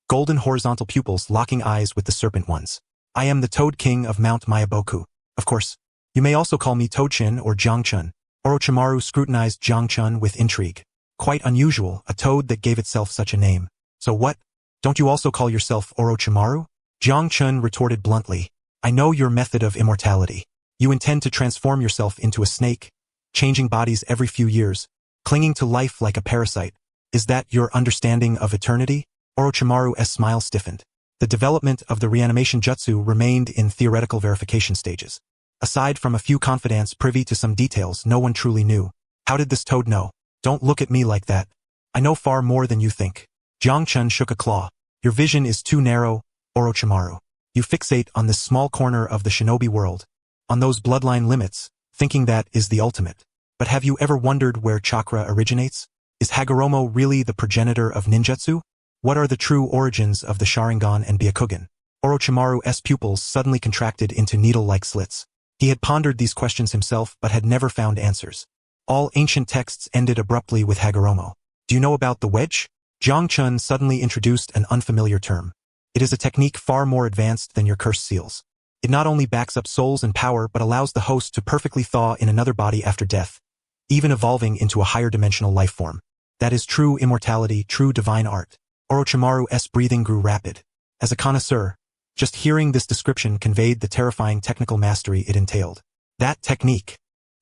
golden horizontal pupils locking eyes with the serpent ones. I am the Toad King of Mount Myaboku. Of course, you may also call me Toad-chin or Jiang Chun. Orochimaru scrutinized Jiang Chun with intrigue. Quite unusual, a toad that gave itself such a name. So what? Don't you also call yourself Orochimaru? Jiang Chun retorted bluntly. I know your method of immortality. You intend to transform yourself into a snake, changing bodies every few years, clinging to life like a parasite. Is that your understanding of eternity? Orochimaru's smile stiffened. The development of the reanimation jutsu remained in theoretical verification stages. Aside from a few confidants privy to some details no one truly knew. How did this toad know? Don't look at me like that. I know far more than you think. Jiang Chun shook a claw. Your vision is too narrow, Orochimaru. You fixate on this small corner of the shinobi world, on those bloodline limits, thinking that is the ultimate. But have you ever wondered where chakra originates? Is Hagoromo really the progenitor of ninjutsu? What are the true origins of the Sharingan and Byakugan? Orochimaru's pupils suddenly contracted into needle-like slits. He had pondered these questions himself but had never found answers. All ancient texts ended abruptly with Hagoromo. Do you know about the wedge? Jiang Chun suddenly introduced an unfamiliar term. It is a technique far more advanced than your cursed seals. It not only backs up souls and power but allows the host to perfectly thaw in another body after death, even evolving into a higher dimensional life form. That is true immortality, true divine art. Orochimaru's breathing grew rapid. As a connoisseur, just hearing this description conveyed the terrifying technical mastery it entailed. That technique.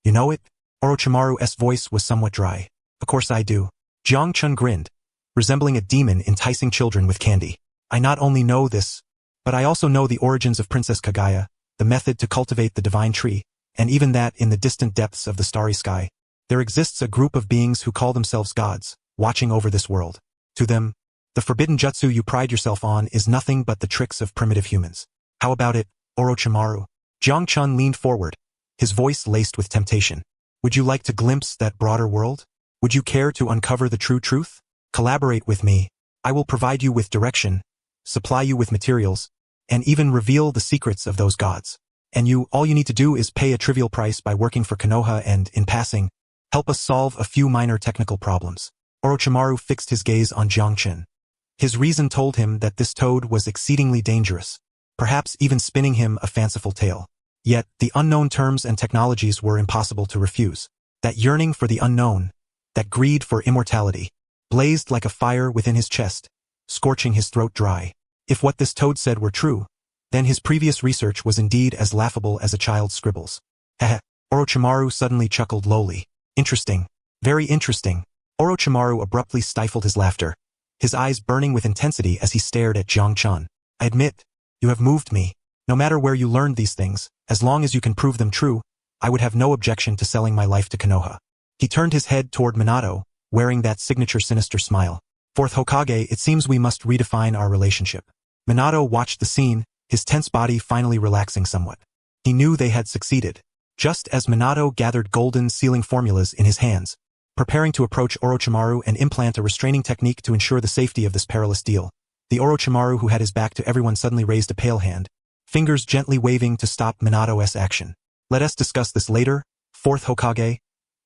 You know it? Orochimaru's voice was somewhat dry. Of course I do. Jiang Chun grinned, resembling a demon enticing children with candy. I not only know this, but I also know the origins of Princess Kaguya, the method to cultivate the divine tree, and even that in the distant depths of the starry sky, there exists a group of beings who call themselves gods, watching over this world. To them, the forbidden jutsu you pride yourself on is nothing but the tricks of primitive humans. How about it, Orochimaru? Jiang Chun leaned forward, his voice laced with temptation. Would you like to glimpse that broader world? Would you care to uncover the true truth? Collaborate with me. I will provide you with direction, supply you with materials, and even reveal the secrets of those gods. And all you need to do is pay a trivial price by working for Konoha and, in passing, help us solve a few minor technical problems. Orochimaru fixed his gaze on Jiang Chun. His reason told him that this toad was exceedingly dangerous, perhaps even spinning him a fanciful tale. Yet, the unknown terms and technologies were impossible to refuse. That yearning for the unknown, that greed for immortality, blazed like a fire within his chest, scorching his throat dry. If what this toad said were true, then his previous research was indeed as laughable as a child's scribbles. Heh. Orochimaru suddenly chuckled lowly. Interesting. Very interesting. Orochimaru abruptly stifled his laughter, his eyes burning with intensity as he stared at Jiang Chun. I admit, you have moved me. No matter where you learned these things, as long as you can prove them true, I would have no objection to selling my life to Konoha. He turned his head toward Minato, wearing that signature sinister smile. Fourth Hokage, it seems we must redefine our relationship. Minato watched the scene, his tense body finally relaxing somewhat. He knew they had succeeded. Just as Minato gathered golden sealing formulas in his hands, preparing to approach Orochimaru and implant a restraining technique to ensure the safety of this perilous deal, the Orochimaru who had his back to everyone suddenly raised a pale hand, fingers gently waving to stop Minato's action. Let us discuss this later, fourth Hokage.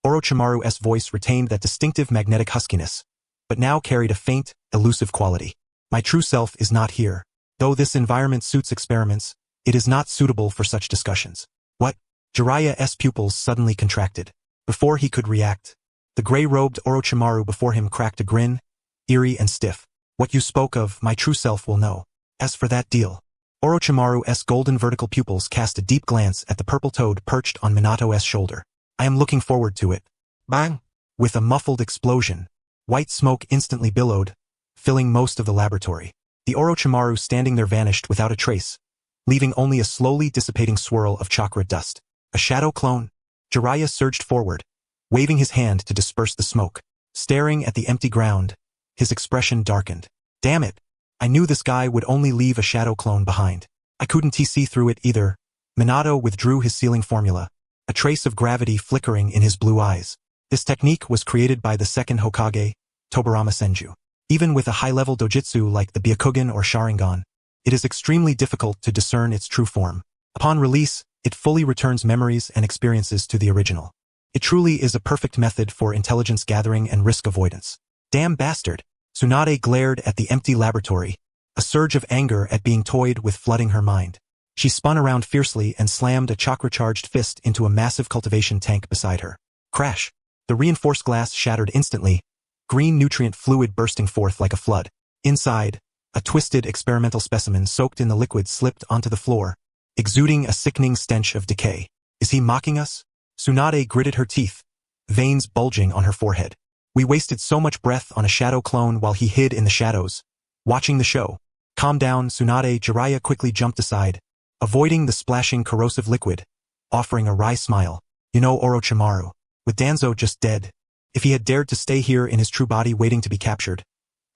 Orochimaru's voice retained that distinctive magnetic huskiness, but now carried a faint, elusive quality. My true self is not here. Though this environment suits experiments, it is not suitable for such discussions. What? Jiraiya's pupils suddenly contracted. Before he could react, the gray-robed Orochimaru before him cracked a grin, eerie and stiff. What you spoke of, my true self will know. As for that deal. Orochimaru's golden vertical pupils cast a deep glance at the purple toad perched on Minato's shoulder. I am looking forward to it. Bang! With a muffled explosion, white smoke instantly billowed, filling most of the laboratory. The Orochimaru standing there vanished without a trace, leaving only a slowly dissipating swirl of chakra dust. A shadow clone? Jiraiya surged forward, waving his hand to disperse the smoke. Staring at the empty ground, his expression darkened. Damn it! I knew this guy would only leave a shadow clone behind. I couldn't see through it either. Minato withdrew his sealing formula, a trace of gravity flickering in his blue eyes. This technique was created by the second Hokage, Tobirama Senju. Even with a high-level dojutsu like the Byakugan or Sharingan, it is extremely difficult to discern its true form. Upon release, it fully returns memories and experiences to the original. It truly is a perfect method for intelligence gathering and risk avoidance. Damn bastard! Tsunade glared at the empty laboratory, a surge of anger at being toyed with flooding her mind. She spun around fiercely and slammed a chakra-charged fist into a massive cultivation tank beside her. Crash! The reinforced glass shattered instantly, green nutrient fluid bursting forth like a flood. Inside, a twisted experimental specimen soaked in the liquid slipped onto the floor, exuding a sickening stench of decay. Is he mocking us? Tsunade gritted her teeth, veins bulging on her forehead. We wasted so much breath on a shadow clone while he hid in the shadows, watching the show. Calm down, Tsunade. Jiraiya quickly jumped aside, avoiding the splashing corrosive liquid, offering a wry smile. You know, Orochimaru, with Danzo just dead, if he had dared to stay here in his true body waiting to be captured,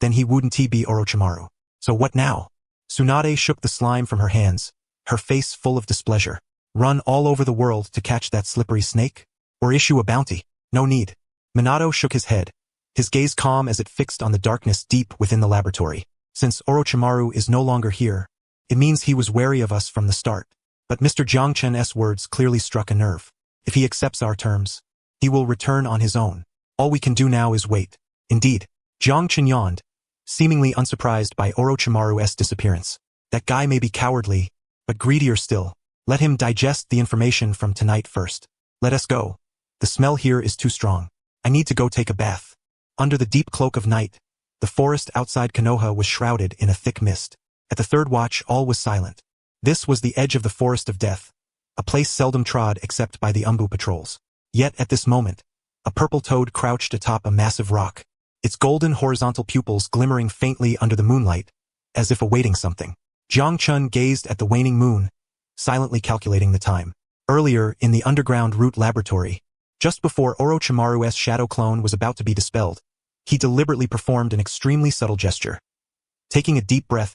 then he wouldn't be Orochimaru. So what now? Tsunade shook the slime from her hands, her face full of displeasure. Run all over the world to catch that slippery snake? Or issue a bounty? No need. Minato shook his head, his gaze calm as it fixed on the darkness deep within the laboratory. Since Orochimaru is no longer here, it means he was wary of us from the start. But Mr. Jiang Chen's words clearly struck a nerve. If he accepts our terms, he will return on his own. All we can do now is wait. Indeed. Jiang Chen yawned, seemingly unsurprised by Orochimaru's disappearance. That guy may be cowardly, but greedier still. Let him digest the information from tonight first. Let us go. The smell here is too strong. I need to go take a bath. Under the deep cloak of night, the forest outside Konoha was shrouded in a thick mist. At the third watch, all was silent. This was the edge of the forest of death, a place seldom trod except by the Umbu patrols. Yet at this moment, a purple toad crouched atop a massive rock, its golden horizontal pupils glimmering faintly under the moonlight, as if awaiting something. Jiang Chun gazed at the waning moon, silently calculating the time. Earlier, in the underground root laboratory, just before Orochimaru's shadow clone was about to be dispelled, he deliberately performed an extremely subtle gesture. Taking a deep breath,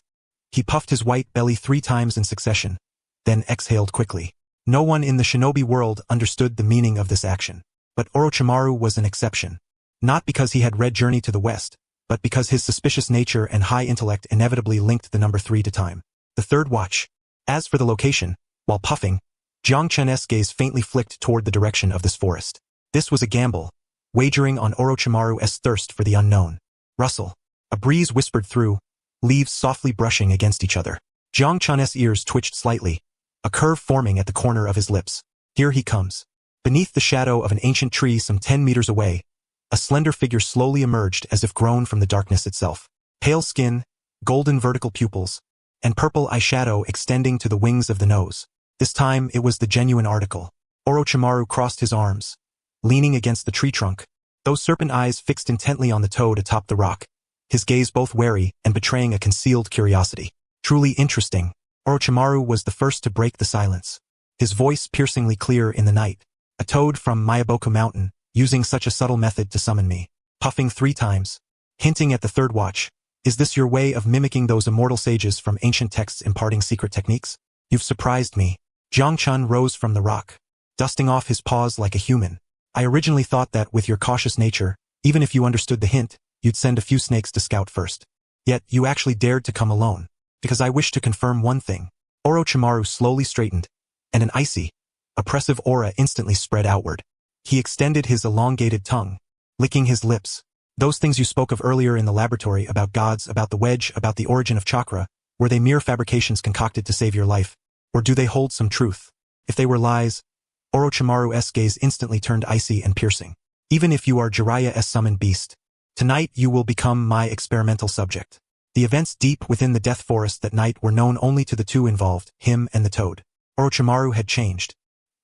he puffed his white belly 3 times in succession, then exhaled quickly. No one in the shinobi world understood the meaning of this action. But Orochimaru was an exception. Not because he had read Journey to the West, but because his suspicious nature and high intellect inevitably linked the number 3 to time. The third watch. As for the location, while puffing, Jiang Chen's gaze faintly flicked toward the direction of this forest. This was a gamble, wagering on Orochimaru's thirst for the unknown. Rustle. A breeze whispered through, leaves softly brushing against each other. Jiang Chen's ears twitched slightly, a curve forming at the corner of his lips. Here he comes. Beneath the shadow of an ancient tree some 10 meters away, a slender figure slowly emerged as if grown from the darkness itself. Pale skin, golden vertical pupils, and purple eyeshadow extending to the wings of the nose. This time it was the genuine article. Orochimaru crossed his arms, leaning against the tree trunk, those serpent eyes fixed intently on the toad atop the rock, his gaze both wary and betraying a concealed curiosity. Truly interesting. Orochimaru was the first to break the silence, his voice piercingly clear in the night. A toad from Miyaboku Mountain, using such a subtle method to summon me. Puffing 3 times, hinting at the third watch. Is this your way of mimicking those immortal sages from ancient texts imparting secret techniques? You've surprised me. Jiang Chun rose from the rock, dusting off his paws like a human. I originally thought that with your cautious nature, even if you understood the hint, you'd send a few snakes to scout first. Yet you actually dared to come alone, because I wish to confirm one thing. Orochimaru slowly straightened, and an icy, oppressive aura instantly spread outward. He extended his elongated tongue, licking his lips. Those things you spoke of earlier in the laboratory about gods, about the wedge, about the origin of chakra, were they mere fabrications concocted to save your life? Or do they hold some truth? If they were lies, Orochimaru's gaze instantly turned icy and piercing. Even if you are Jiraiya's summoned beast, tonight you will become my experimental subject. The events deep within the Death Forest that night were known only to the two involved, him and the Toad. Orochimaru had changed.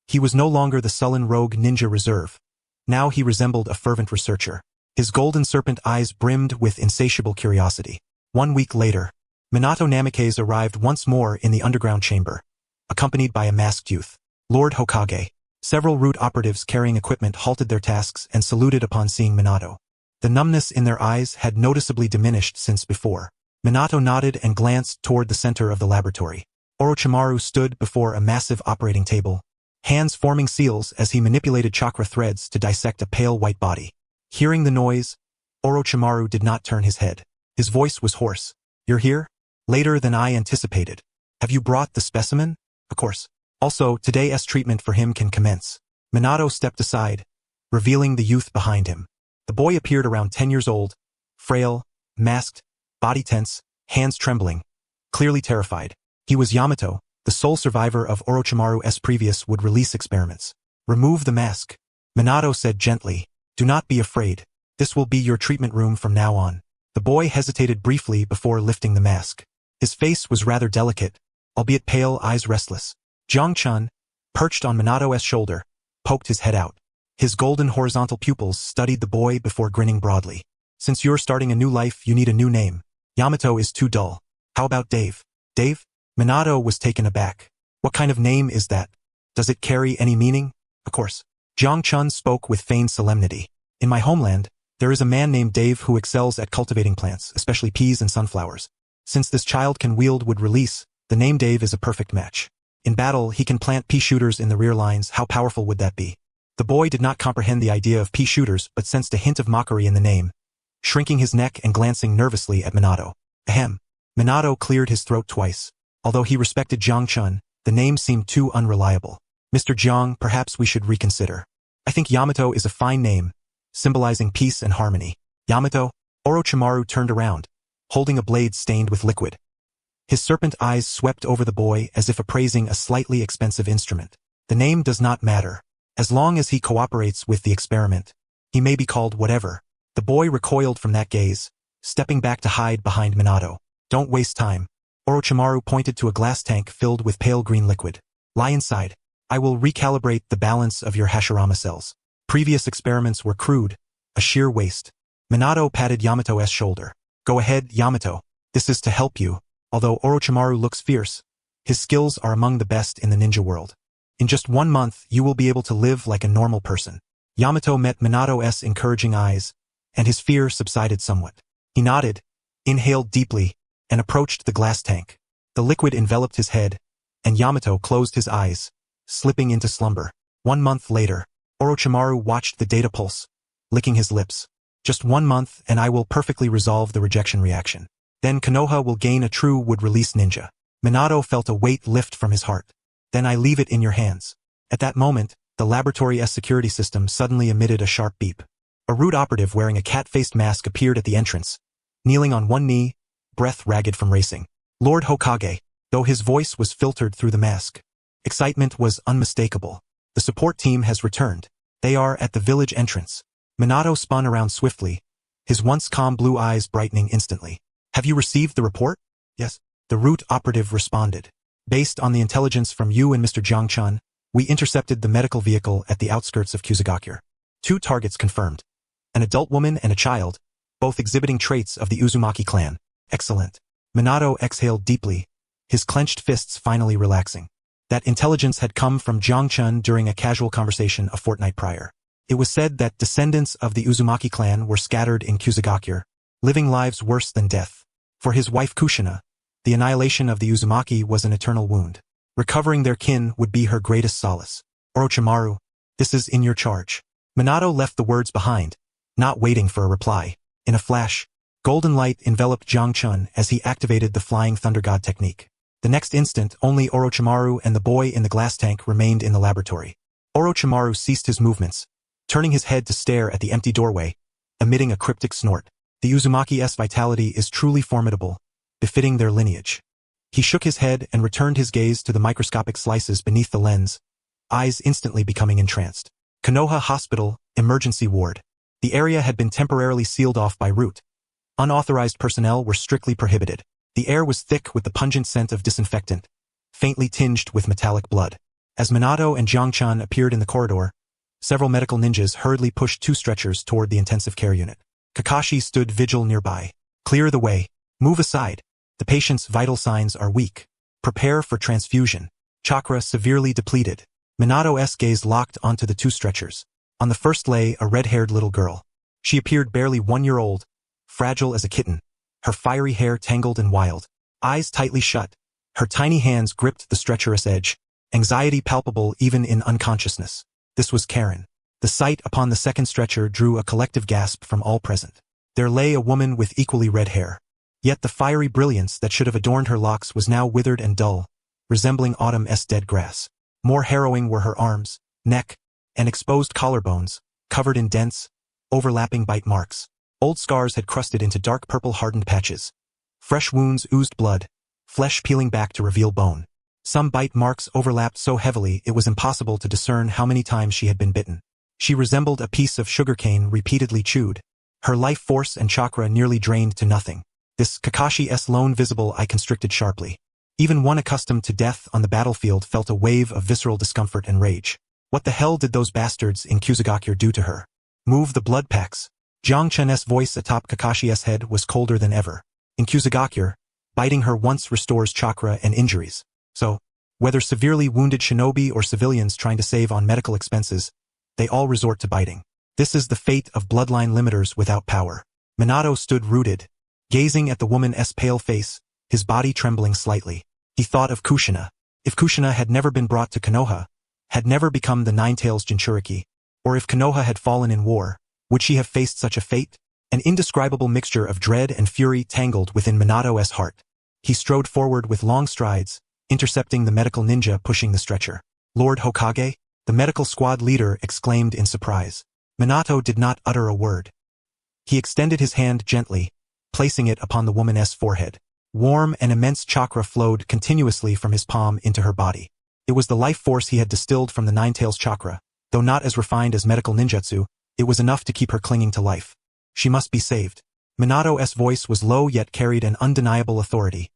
He was no longer the sullen rogue ninja reserve. Now he resembled a fervent researcher. His golden serpent eyes brimmed with insatiable curiosity. 1 week later, Minato Namikaze arrived once more in the underground chamber, accompanied by a masked youth, Lord Hokage. Several root operatives carrying equipment halted their tasks and saluted upon seeing Minato. The numbness in their eyes had noticeably diminished since before. Minato nodded and glanced toward the center of the laboratory. Orochimaru stood before a massive operating table, hands forming seals as he manipulated chakra threads to dissect a pale white body. Hearing the noise, Orochimaru did not turn his head. His voice was hoarse. "You're here? Later than I anticipated. Have you brought the specimen?" "Of course. Also, today's treatment for him can commence." Minato stepped aside, revealing the youth behind him. The boy appeared around 10 years old, frail, masked, body tense, hands trembling, clearly terrified. He was Yamato, the sole survivor of Orochimaru's previous would-release experiments. "Remove the mask," Minato said gently. "Do not be afraid. This will be your treatment room from now on." The boy hesitated briefly before lifting the mask. His face was rather delicate, albeit pale, eyes restless. Jiang-chun, perched on Minato's shoulder, poked his head out. His golden horizontal pupils studied the boy before grinning broadly. "Since you're starting a new life, you need a new name. Yamato is too dull. How about Dave?" "Dave?" Minato was taken aback. "What kind of name is that? Does it carry any meaning?" "Of course." Jiang-chun spoke with feigned solemnity. "In my homeland, there is a man named Dave who excels at cultivating plants, especially peas and sunflowers. Since this child can wield would-release, the name Dave is a perfect match. In battle, he can plant pea shooters in the rear lines. How powerful would that be?" The boy did not comprehend the idea of pea shooters but sensed a hint of mockery in the name, shrinking his neck and glancing nervously at Minato. "Ahem." Minato cleared his throat twice. Although he respected Jiang-chun, the name seemed too unreliable. "Mr. Jiang, perhaps we should reconsider. I think Yamato is a fine name, symbolizing peace and harmony." "Yamato?" Orochimaru turned around, holding a blade stained with liquid. His serpent eyes swept over the boy as if appraising a slightly expensive instrument. "The name does not matter. As long as he cooperates with the experiment, he may be called whatever." The boy recoiled from that gaze, stepping back to hide behind Minato. "Don't waste time." Orochimaru pointed to a glass tank filled with pale green liquid. "Lie inside. I will recalibrate the balance of your Hashirama cells. Previous experiments were crude, a sheer waste." Minato patted Yamato's shoulder. "Go ahead, Yamato. This is to help you." Although Orochimaru looks fierce, his skills are among the best in the ninja world. "In just 1 month, you will be able to live like a normal person." Yamato met Minato's encouraging eyes, and his fear subsided somewhat. He nodded, inhaled deeply, and approached the glass tank. The liquid enveloped his head, and Yamato closed his eyes, slipping into slumber. 1 month later, Orochimaru watched the data pulse, licking his lips. "Just 1 month and I will perfectly resolve the rejection reaction. Then Konoha will gain a true would-release ninja." Minato felt a weight lift from his heart. "Then I leave it in your hands." At that moment, the laboratory's security system suddenly emitted a sharp beep. A root operative wearing a cat-faced mask appeared at the entrance, kneeling on one knee, breath ragged from racing. Lord Hokage, though his voice was filtered through the mask. Excitement was unmistakable. "The support team has returned. They are at the village entrance." Minato spun around swiftly, his once calm blue eyes brightening instantly. "Have you received the report?" "Yes." The root operative responded. "Based on the intelligence from you and Mr. Jiang-chun, we intercepted the medical vehicle at the outskirts of Kusagakure. 2 targets confirmed. An adult woman and a child, both exhibiting traits of the Uzumaki clan. Excellent." Minato exhaled deeply, his clenched fists finally relaxing. That intelligence had come from Jiang-chun during a casual conversation a fortnight prior. It was said that descendants of the Uzumaki clan were scattered in Kusagakure, living lives worse than death. For his wife Kushina, the annihilation of the Uzumaki was an eternal wound. Recovering their kin would be her greatest solace. "Orochimaru, this is in your charge." Minato left the words behind, not waiting for a reply. In a flash, golden light enveloped Jiang-chun as he activated the Flying Thunder God technique. The next instant, only Orochimaru and the boy in the glass tank remained in the laboratory. Orochimaru ceased his movements, turning his head to stare at the empty doorway, emitting a cryptic snort. The Uzumaki's vitality is truly formidable, befitting their lineage. He shook his head and returned his gaze to the microscopic slices beneath the lens, eyes instantly becoming entranced. Konoha Hospital, Emergency Ward. The area had been temporarily sealed off by route. Unauthorized personnel were strictly prohibited. The air was thick with the pungent scent of disinfectant, faintly tinged with metallic blood. As Minato and Jiangchan appeared in the corridor, several medical ninjas hurriedly pushed 2 stretchers toward the intensive care unit. Kakashi stood vigil nearby. Clear the way. Move aside. The patient's vital signs are weak. Prepare for transfusion. Chakra severely depleted. Minato's gaze locked onto the 2 stretchers. On the first lay a red-haired little girl. She appeared barely 1 year old, fragile as a kitten, her fiery hair tangled and wild, eyes tightly shut. Her tiny hands gripped the stretcher's edge, anxiety palpable even in unconsciousness. This was Karen. The sight upon the second stretcher drew a collective gasp from all present. There lay a woman with equally red hair. Yet the fiery brilliance that should have adorned her locks was now withered and dull, resembling autumn's dead grass. More harrowing were her arms, neck, and exposed collarbones, covered in dense, overlapping bite marks. Old scars had crusted into dark purple hardened patches. Fresh wounds oozed blood, flesh peeling back to reveal bone. Some bite marks overlapped so heavily it was impossible to discern how many times she had been bitten. She resembled a piece of sugarcane repeatedly chewed. Her life force and chakra nearly drained to nothing. This Kakashi's lone visible eye constricted sharply. Even one accustomed to death on the battlefield felt a wave of visceral discomfort and rage. What the hell did those bastards in Kusagakure do to her? Move the blood packs. Jiangchen's voice atop Kakashi's head was colder than ever. In Kusagakure, biting her once restores chakra and injuries. So, whether severely wounded shinobi or civilians trying to save on medical expenses, they all resort to biting. This is the fate of bloodline limiters without power. Minato stood rooted, gazing at the woman's pale face, his body trembling slightly. He thought of Kushina. If Kushina had never been brought to Konoha, had never become the Nine-Tails Jinchuriki, or if Konoha had fallen in war, would she have faced such a fate? An indescribable mixture of dread and fury tangled within Minato's heart. He strode forward with long strides, intercepting the medical ninja pushing the stretcher. Lord Hokage? The medical squad leader exclaimed in surprise. Minato did not utter a word. He extended his hand gently, placing it upon the woman's forehead. Warm and immense chakra flowed continuously from his palm into her body. It was the life force he had distilled from the Nine-Tails chakra. Though not as refined as medical ninjutsu, it was enough to keep her clinging to life. She must be saved. Minato's voice was low yet carried an undeniable authority,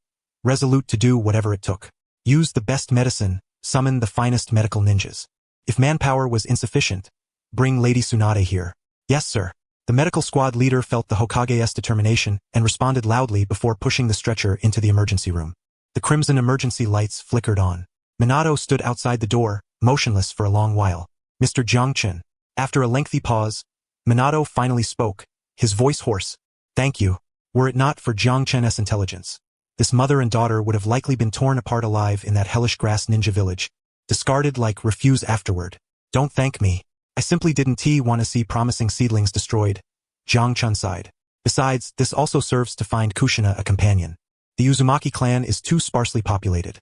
resolute to do whatever it took. Use the best medicine, summon the finest medical ninjas. If manpower was insufficient, bring Lady Tsunade here. Yes, sir. The medical squad leader felt the Hokage's determination and responded loudly before pushing the stretcher into the emergency room. The crimson emergency lights flickered on. Minato stood outside the door, motionless for a long while. Mr. Jiangchen. After a lengthy pause, Minato finally spoke, his voice hoarse. Thank you. Were it not for Jiangchen's intelligence, this mother and daughter would have likely been torn apart alive in that hellish grass ninja village, discarded like refuse afterward. Don't thank me. I simply didn't want to see promising seedlings destroyed. Jiangchen sighed. Besides, this also serves to find Kushina a companion. The Uzumaki clan is too sparsely populated.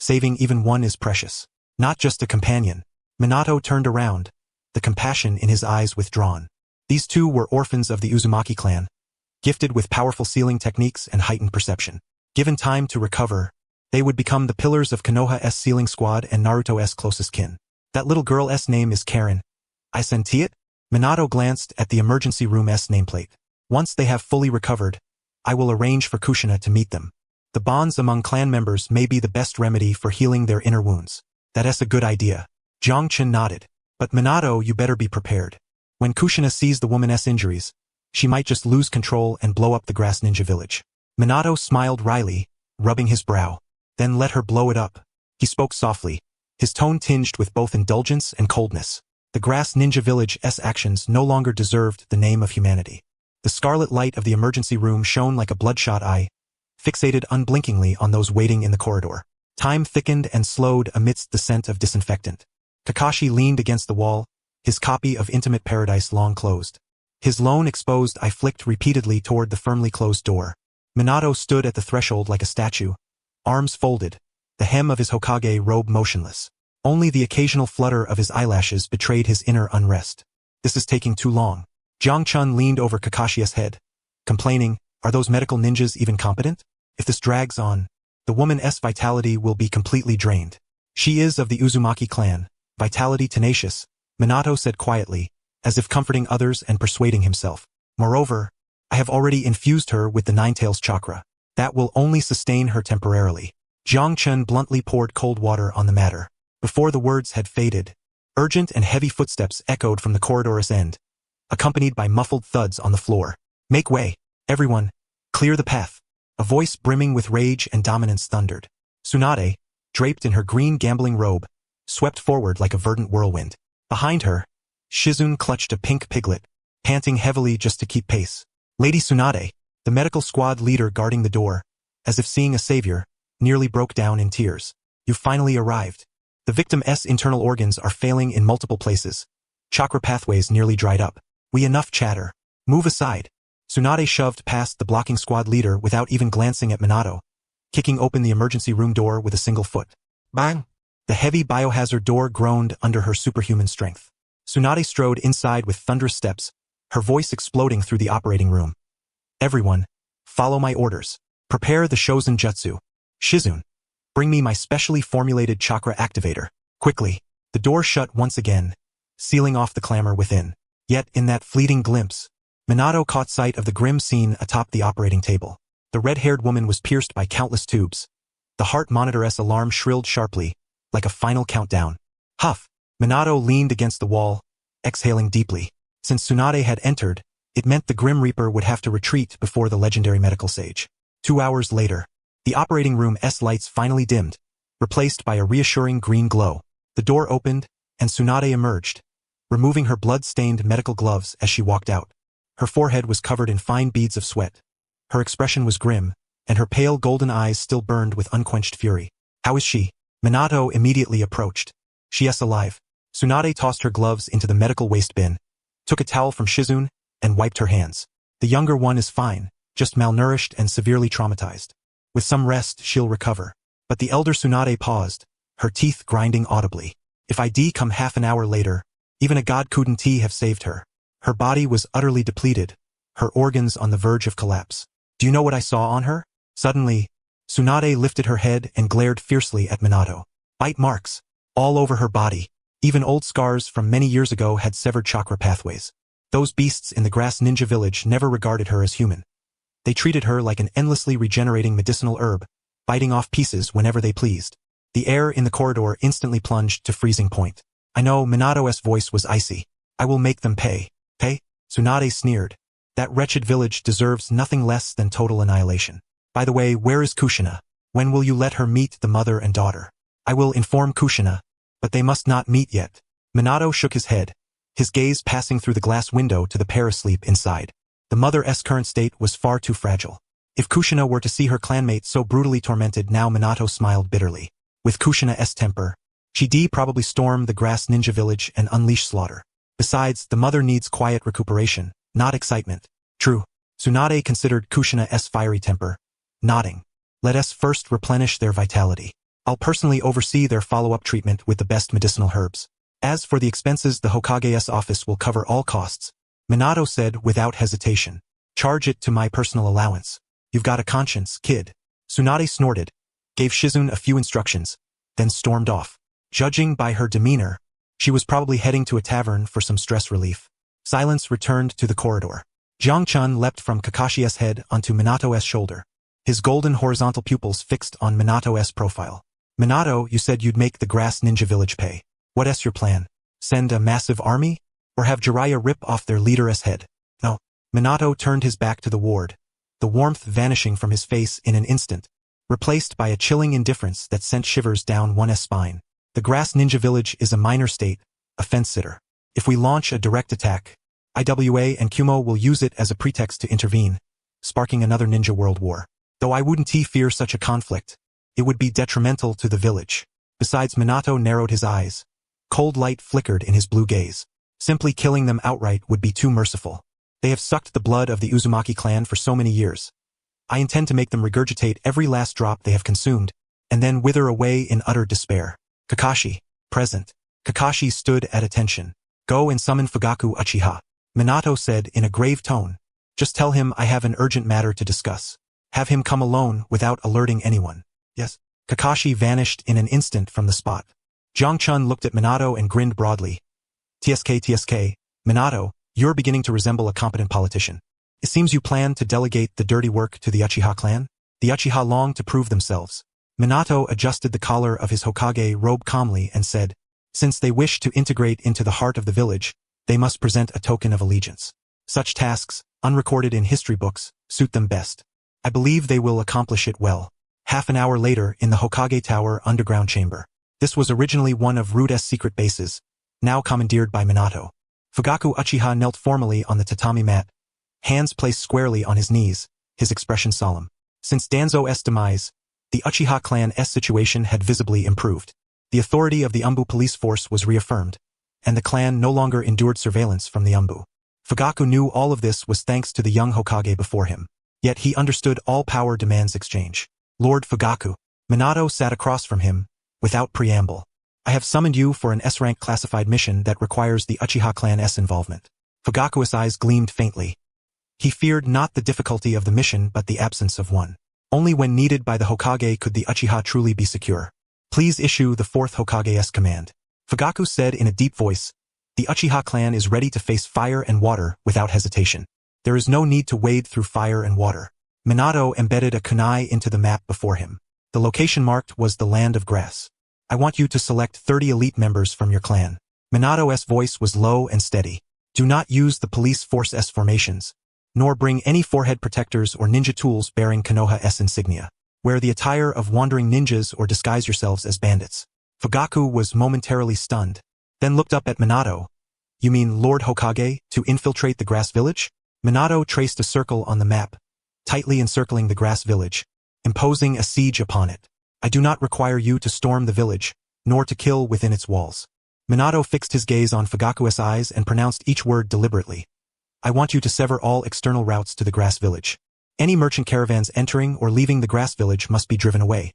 Saving even one is precious. Not just a companion. Minato turned around, the compassion in his eyes withdrawn. These 2 were orphans of the Uzumaki clan, gifted with powerful sealing techniques and heightened perception. Given time to recover, they would become the pillars of Konoha's sealing squad and Naruto's closest kin. That little girl's name is Karen. I senti it? Minato glanced at the emergency room's nameplate. Once they have fully recovered, I will arrange for Kushina to meet them. The bonds among clan members may be the best remedy for healing their inner wounds. That's a good idea. Jiangchen nodded. But Minato, you better be prepared. When Kushina sees the woman's injuries, she might just lose control and blow up the grass ninja village. Minato smiled wryly, rubbing his brow. Then let her blow it up. He spoke softly, his tone tinged with both indulgence and coldness. The grass ninja village's actions no longer deserved the name of humanity. The scarlet light of the emergency room shone like a bloodshot eye, fixated unblinkingly on those waiting in the corridor. Time thickened and slowed amidst the scent of disinfectant. Kakashi leaned against the wall, his copy of Intimate Paradise long closed. His lone exposed eye flicked repeatedly toward the firmly closed door. Minato stood at the threshold like a statue, arms folded, the hem of his Hokage robe motionless. Only the occasional flutter of his eyelashes betrayed his inner unrest. This is taking too long. Jiangchen leaned over Kakashi's head, complaining, are those medical ninjas even competent? If this drags on, the woman's vitality will be completely drained. She is of the Uzumaki clan, Vitality tenacious, Minato said quietly, as if comforting others and persuading himself. Moreover, I have already infused her with the Nine-Tails chakra. That will only sustain her temporarily. Jiang Chen bluntly poured cold water on the matter. Before the words had faded, urgent and heavy footsteps echoed from the corridor's end, accompanied by muffled thuds on the floor. Make way, everyone. Clear the path. A voice brimming with rage and dominance thundered. Tsunade, draped in her green gambling robe, swept forward like a verdant whirlwind. Behind her, Shizun clutched a pink piglet, panting heavily just to keep pace. Lady Tsunade, the medical squad leader guarding the door, as if seeing a savior, nearly broke down in tears. You finally arrived. The victim's internal organs are failing in multiple places. Chakra pathways nearly dried up. We enough chatter. Move aside. Tsunade shoved past the blocking squad leader without even glancing at Minato, kicking open the emergency room door with a single foot. Bang! The heavy biohazard door groaned under her superhuman strength. Tsunade strode inside with thunderous steps, her voice exploding through the operating room. Everyone, follow my orders. Prepare the Shozen Jutsu. Shizun, bring me my specially formulated chakra activator. Quickly, the door shut once again, sealing off the clamor within. Yet in that fleeting glimpse, Minato caught sight of the grim scene atop the operating table. The red-haired woman was pierced by countless tubes. The heart monitor's alarm shrilled sharply, like a final countdown. Huff! Minato leaned against the wall, exhaling deeply. Since Tsunade had entered, it meant the Grim Reaper would have to retreat before the legendary medical sage. 2 hours later, the operating room's lights finally dimmed, replaced by a reassuring green glow. The door opened, and Tsunade emerged, removing her blood-stained medical gloves as she walked out. Her forehead was covered in fine beads of sweat. Her expression was grim, and her pale golden eyes still burned with unquenched fury. How is she? Minato immediately approached. She is alive. Tsunade tossed her gloves into the medical waste bin, took a towel from Shizun, and wiped her hands. The younger one is fine, just malnourished and severely traumatized. With some rest, she'll recover. But the elder Tsunade paused, her teeth grinding audibly. If I'd come half an hour later, even a god couldn't have saved her. Her body was utterly depleted, her organs on the verge of collapse. Do you know what I saw on her? Suddenly, Tsunade lifted her head and glared fiercely at Minato. Bite marks, all over her body. Even old scars from many years ago had severed chakra pathways. Those beasts in the grass ninja village never regarded her as human. They treated her like an endlessly regenerating medicinal herb, biting off pieces whenever they pleased. The air in the corridor instantly plunged to freezing point. I know, Minato's voice was icy. I will make them pay. Pay? Tsunade sneered. That wretched village deserves nothing less than total annihilation. By the way, where is Kushina? When will you let her meet the mother and daughter? I will inform Kushina, but they must not meet yet. Minato shook his head, his gaze passing through the glass window to the pair asleep inside. The mother's current state was far too fragile. If Kushina were to see her clanmate so brutally tormented now, Minato smiled bitterly. With Kushina's temper, she'd probably storm the grass ninja village and unleash slaughter. Besides, the mother needs quiet recuperation, not excitement. True. Tsunade considered Kushina's fiery temper, nodding. Let us first replenish their vitality. I'll personally oversee their follow-up treatment with the best medicinal herbs. As for the expenses, the Hokage's office will cover all costs. Minato said without hesitation. Charge it to my personal allowance. You've got a conscience, kid. Tsunade snorted, gave Shizun a few instructions, then stormed off. Judging by her demeanor, she was probably heading to a tavern for some stress relief. Silence returned to the corridor. Jiang Chun leapt from Kakashi's head onto Minato's shoulder, his golden horizontal pupils fixed on Minato's profile. Minato, you said you'd make the grass ninja village pay. What's your plan? Send a massive army? Or have Jiraiya rip off their leader's head? No. Minato turned his back to the ward, the warmth vanishing from his face in an instant, replaced by a chilling indifference that sent shivers down one's spine. The grass ninja village is a minor state, a fence-sitter. If we launch a direct attack, IWA and Kumo will use it as a pretext to intervene, sparking another ninja world war. Though I wouldn't fear such a conflict, it would be detrimental to the village. Besides, Minato narrowed his eyes. Cold light flickered in his blue gaze. Simply killing them outright would be too merciful. They have sucked the blood of the Uzumaki clan for so many years. I intend to make them regurgitate every last drop they have consumed, and then wither away in utter despair. Kakashi, present. Kakashi stood at attention. Go and summon Fugaku Uchiha. Minato said in a grave tone. Just tell him I have an urgent matter to discuss. Have him come alone without alerting anyone. Yes. Kakashi vanished in an instant from the spot. Jiang Chun looked at Minato and grinned broadly. TSK, Minato, you're beginning to resemble a competent politician. It seems you plan to delegate the dirty work to the Uchiha clan? The Uchiha long to prove themselves. Minato adjusted the collar of his Hokage robe calmly and said, since they wish to integrate into the heart of the village, they must present a token of allegiance. Such tasks, unrecorded in history books, suit them best. I believe they will accomplish it well. Half an hour later in the Hokage Tower underground chamber. This was originally one of Rude's secret bases, now commandeered by Minato. Fugaku Uchiha knelt formally on the tatami mat, hands placed squarely on his knees, his expression solemn. Since Danzo's demise, the Uchiha clan's situation had visibly improved. The authority of the Umbu police force was reaffirmed, and the clan no longer endured surveillance from the Umbu. Fugaku knew all of this was thanks to the young Hokage before him. Yet he understood all power demands exchange. Lord Fugaku. Minato sat across from him, without preamble. I have summoned you for an S-rank classified mission that requires the Uchiha clan's involvement. Fugaku's eyes gleamed faintly. He feared not the difficulty of the mission but the absence of one. Only when needed by the Hokage could the Uchiha truly be secure. Please issue the 4th Hokage's command. Fugaku said in a deep voice, the Uchiha clan is ready to face fire and water without hesitation. There is no need to wade through fire and water. Minato embedded a kunai into the map before him. The location marked was the land of grass. I want you to select 30 elite members from your clan. Minato's voice was low and steady. Do not use the police force's formations, nor bring any forehead protectors or ninja tools bearing Konoha's insignia. Wear the attire of wandering ninjas or disguise yourselves as bandits. Fugaku was momentarily stunned, then looked up at Minato. You mean Lord Hokage, to infiltrate the grass village? Minato traced a circle on the map, tightly encircling the grass village, imposing a siege upon it. I do not require you to storm the village, nor to kill within its walls. Minato fixed his gaze on Fugaku's eyes and pronounced each word deliberately. I want you to sever all external routes to the grass village. Any merchant caravans entering or leaving the grass village must be driven away.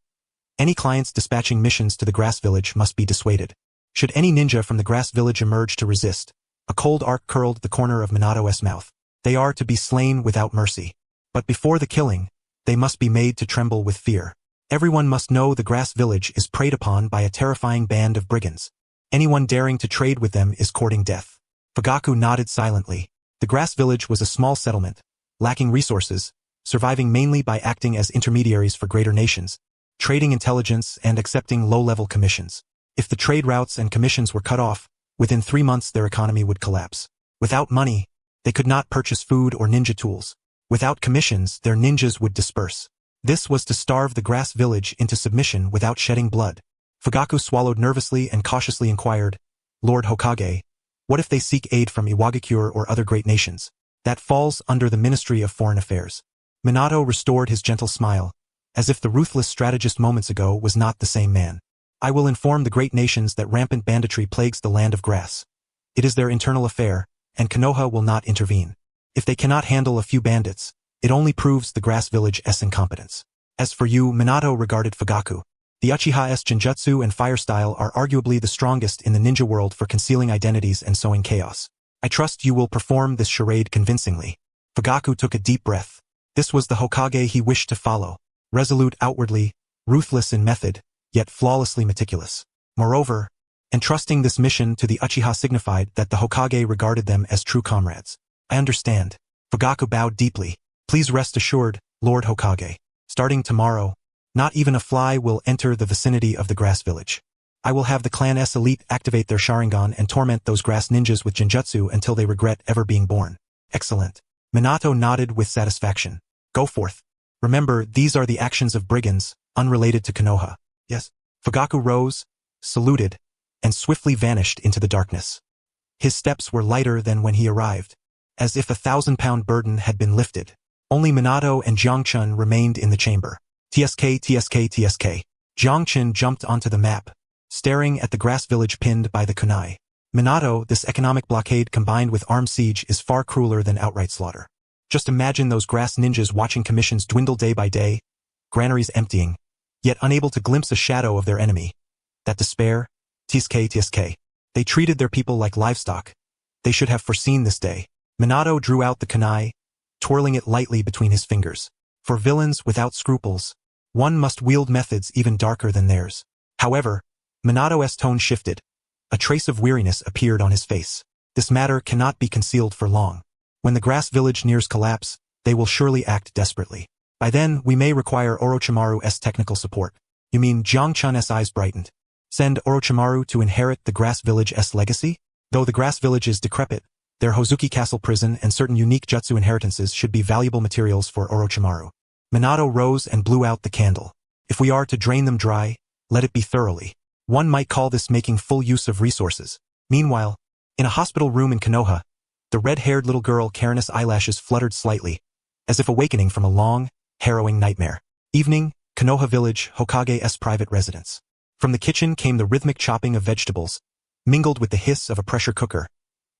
Any clients dispatching missions to the grass village must be dissuaded. Should any ninja from the grass village emerge to resist, a cold arc curled the corner of Minato's mouth. They are to be slain without mercy. But before the killing, they must be made to tremble with fear. Everyone must know the grass village is preyed upon by a terrifying band of brigands. Anyone daring to trade with them is courting death. Fugaku nodded silently. The grass village was a small settlement, lacking resources, surviving mainly by acting as intermediaries for greater nations, trading intelligence and accepting low-level commissions. If the trade routes and commissions were cut off, within 3 months their economy would collapse. Without money, they could not purchase food or ninja tools. Without commissions, their ninjas would disperse. This was to starve the grass village into submission without shedding blood. Fugaku swallowed nervously and cautiously inquired, Lord Hokage, what if they seek aid from Iwagakure or other great nations? That falls under the Ministry of Foreign Affairs. Minato restored his gentle smile, as if the ruthless strategist moments ago was not the same man. I will inform the great nations that rampant banditry plagues the land of grass. It is their internal affair, and Konoha will not intervene. If they cannot handle a few bandits, it only proves the grass village's incompetence. As for you, Minato regarded Fugaku. The Uchiha's genjutsu and fire style are arguably the strongest in the ninja world for concealing identities and sowing chaos. I trust you will perform this charade convincingly. Fugaku took a deep breath. This was the Hokage he wished to follow. Resolute outwardly, ruthless in method, yet flawlessly meticulous. Moreover, entrusting this mission to the Uchiha signified that the Hokage regarded them as true comrades. I understand. Fugaku bowed deeply. Please rest assured, Lord Hokage. Starting tomorrow, not even a fly will enter the vicinity of the grass village. I will have the clan's elite activate their Sharingan and torment those grass ninjas with genjutsu until they regret ever being born. Excellent. Minato nodded with satisfaction. Go forth. Remember, these are the actions of brigands, unrelated to Konoha. Yes. Fugaku rose, saluted, and swiftly vanished into the darkness. His steps were lighter than when he arrived, as if a 1,000-pound burden had been lifted. Only Minato and Jiang Chun remained in the chamber. TSK. Jiang Chun jumped onto the map, staring at the grass village pinned by the kunai. Minato, this economic blockade combined with armed siege is far crueler than outright slaughter. Just imagine those grass ninjas watching commissions dwindle day by day, granaries emptying, yet unable to glimpse a shadow of their enemy. That despair, TSK. They treated their people like livestock. They should have foreseen this day. Minato drew out the kunai, twirling it lightly between his fingers. For villains without scruples, one must wield methods even darker than theirs. However, Minato's tone shifted. A trace of weariness appeared on his face. This matter cannot be concealed for long. When the grass village nears collapse, they will surely act desperately. By then, we may require Orochimaru's technical support. You mean Jiang-chan's eyes brightened. Send Orochimaru to inherit the grass village's legacy? Though the grass village is decrepit, their Hozuki Castle prison and certain unique jutsu inheritances should be valuable materials for Orochimaru. Minato rose and blew out the candle. If we are to drain them dry, let it be thoroughly. One might call this making full use of resources. Meanwhile, in a hospital room in Konoha, the red-haired little girl Karen's eyelashes fluttered slightly, as if awakening from a long, harrowing nightmare. Evening, Konoha Village, Hokage's private residence. From the kitchen came the rhythmic chopping of vegetables, mingled with the hiss of a pressure cooker,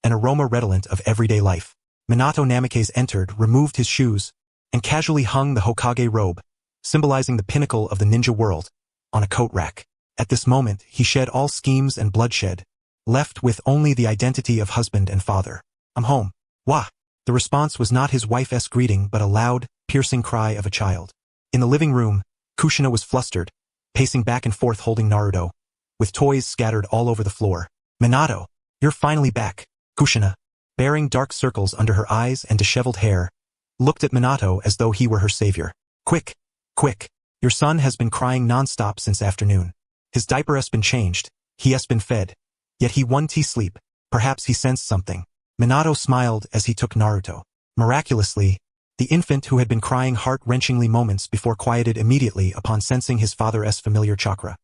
an aroma redolent of everyday life. Minato Namikaze entered, removed his shoes, and casually hung the Hokage robe, symbolizing the pinnacle of the ninja world, on a coat rack. At this moment, he shed all schemes and bloodshed, left with only the identity of husband and father. I'm home. Wah! The response was not his wife's greeting but a loud, piercing cry of a child. In the living room, Kushina was flustered, pacing back and forth holding Naruto, with toys scattered all over the floor. Minato, you're finally back. Kushina, bearing dark circles under her eyes and disheveled hair, looked at Minato as though he were her savior. Quick, quick, your son has been crying non-stop since afternoon. His diaper has been changed, he has been fed, yet he won't sleep. Perhaps he sensed something. Minato smiled as he took Naruto. Miraculously, the infant who had been crying heart-wrenchingly moments before quieted immediately upon sensing his father's familiar chakra.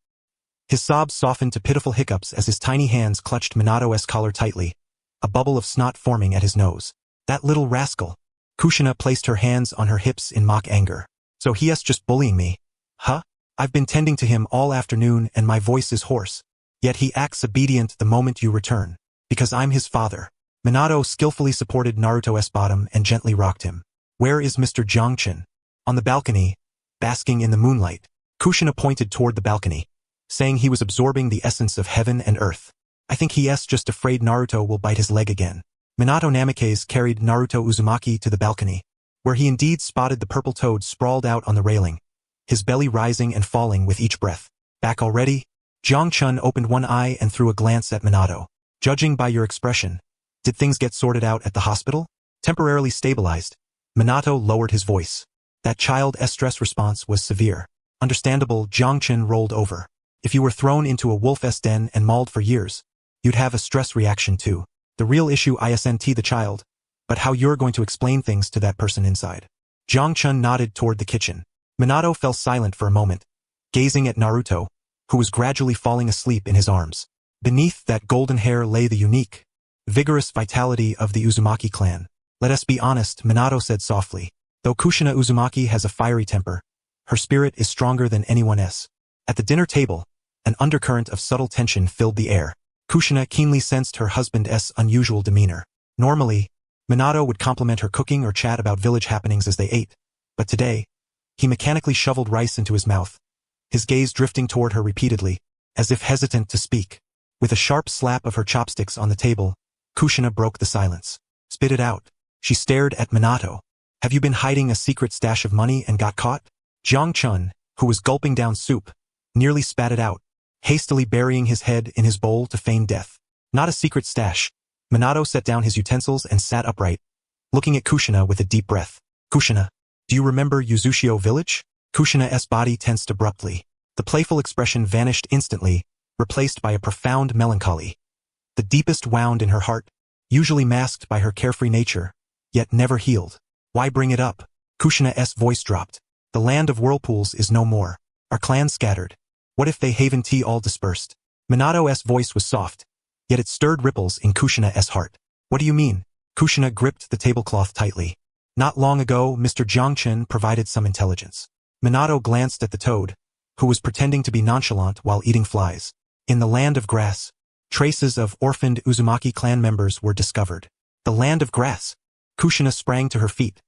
His sobs softened to pitiful hiccups as his tiny hands clutched Minato's collar tightly, a bubble of snot forming at his nose. That little rascal. Kushina placed her hands on her hips in mock anger. So he's just bullying me. Huh? I've been tending to him all afternoon and my voice is hoarse. Yet he acts obedient the moment you return. Because I'm his father. Minato skillfully supported Naruto's bottom and gently rocked him. Where is Mr. Jiangchen? On the balcony, basking in the moonlight. Kushina pointed toward the balcony, saying he was absorbing the essence of heaven and earth. I think he's just afraid Naruto will bite his leg again. Minato Namikaze carried Naruto Uzumaki to the balcony, where he indeed spotted the purple toad sprawled out on the railing, his belly rising and falling with each breath. Back already? Jiangchen opened one eye and threw a glance at Minato. Judging by your expression, did things get sorted out at the hospital? Temporarily stabilized, Minato lowered his voice. That child's stress response was severe. Understandable. Jiangchen rolled over. If you were thrown into a wolf's den and mauled for years, you'd have a stress reaction too. The real issue isn't the child, but how you're going to explain things to that person inside. Jiangchen nodded toward the kitchen. Minato fell silent for a moment, gazing at Naruto, who was gradually falling asleep in his arms. Beneath that golden hair lay the unique, vigorous vitality of the Uzumaki clan. Let us be honest, Minato said softly. Though Kushina Uzumaki has a fiery temper, her spirit is stronger than anyone's. At the dinner table, an undercurrent of subtle tension filled the air. Kushina keenly sensed her husband's unusual demeanor. Normally, Minato would compliment her cooking or chat about village happenings as they ate, but today, he mechanically shoveled rice into his mouth, his gaze drifting toward her repeatedly, as if hesitant to speak. With a sharp slap of her chopsticks on the table, Kushina broke the silence. Spit it out. She stared at Minato. Have you been hiding a secret stash of money and got caught? Jiangchen, who was gulping down soup, nearly spat it out, hastily burying his head in his bowl to feign death. Not a secret stash. Minato set down his utensils and sat upright, looking at Kushina with a deep breath. Kushina, do you remember Yuzushio village? Kushina's body tensed abruptly. The playful expression vanished instantly, replaced by a profound melancholy. The deepest wound in her heart, usually masked by her carefree nature, yet never healed. Why bring it up? Kushina's voice dropped. The land of whirlpools is no more. Our clan scattered. What if they haven't all dispersed? Minato's voice was soft, yet it stirred ripples in Kushina's heart. What do you mean? Kushina gripped the tablecloth tightly. Not long ago, Mr. Jiangchen provided some intelligence. Minato glanced at the toad, who was pretending to be nonchalant while eating flies. In the land of grass, traces of orphaned Uzumaki clan members were discovered. The land of grass. Kushina sprang to her feet,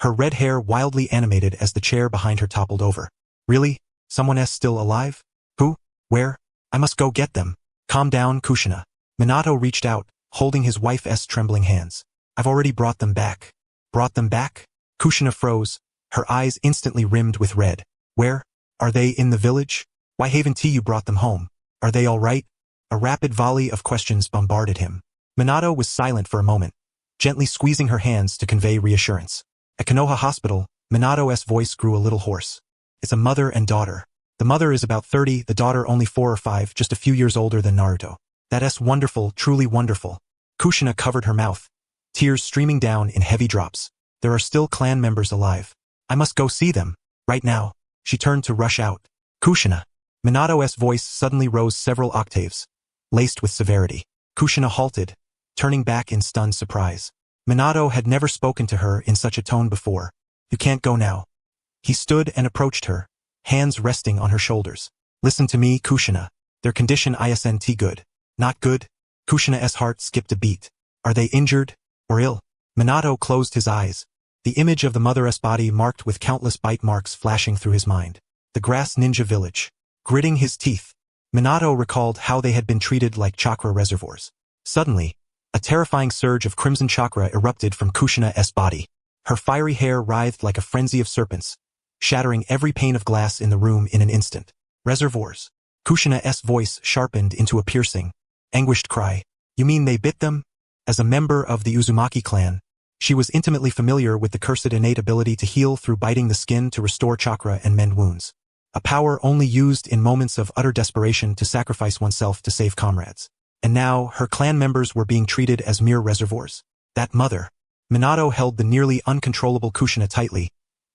her red hair wildly animated as the chair behind her toppled over. Really? Someone's still alive? Who? Where? I must go get them. Calm down, Kushina. Minato reached out, holding his wife's trembling hands. I've already brought them back. Brought them back? Kushina froze, her eyes instantly rimmed with red. Where? Are they in the village? Why haven't you brought them home? Are they all right? A rapid volley of questions bombarded him. Minato was silent for a moment, gently squeezing her hands to convey reassurance. At Konoha Hospital, Minato's voice grew a little hoarse. It's a mother and daughter. The mother is about 30, the daughter only 4 or 5, just a few years older than Naruto. That's wonderful, truly wonderful. Kushina covered her mouth, tears streaming down in heavy drops. There are still clan members alive. I must go see them, right now. She turned to rush out. Kushina. Minato's voice suddenly rose several octaves, laced with severity. Kushina halted, turning back in stunned surprise. Minato had never spoken to her in such a tone before. You can't go now. He stood and approached her, hands resting on her shoulders. Listen to me, Kushina. Their condition isn't good. Not good? Kushina's heart skipped a beat. Are they injured? Or ill? Minato closed his eyes. The image of the mother's body marked with countless bite marks flashing through his mind. The grass ninja village. Gritting his teeth, Minato recalled how they had been treated like chakra reservoirs. Suddenly, a terrifying surge of crimson chakra erupted from Kushina's body. Her fiery hair writhed like a frenzy of serpents, shattering every pane of glass in the room in an instant. Reservoirs. Kushina's voice sharpened into a piercing, anguished cry. You mean they bit them? As a member of the Uzumaki clan, she was intimately familiar with the cursed innate ability to heal through biting the skin to restore chakra and mend wounds. A power only used in moments of utter desperation to sacrifice oneself to save comrades. And now, her clan members were being treated as mere reservoirs. That mother. Minato held the nearly uncontrollable Kushina tightly,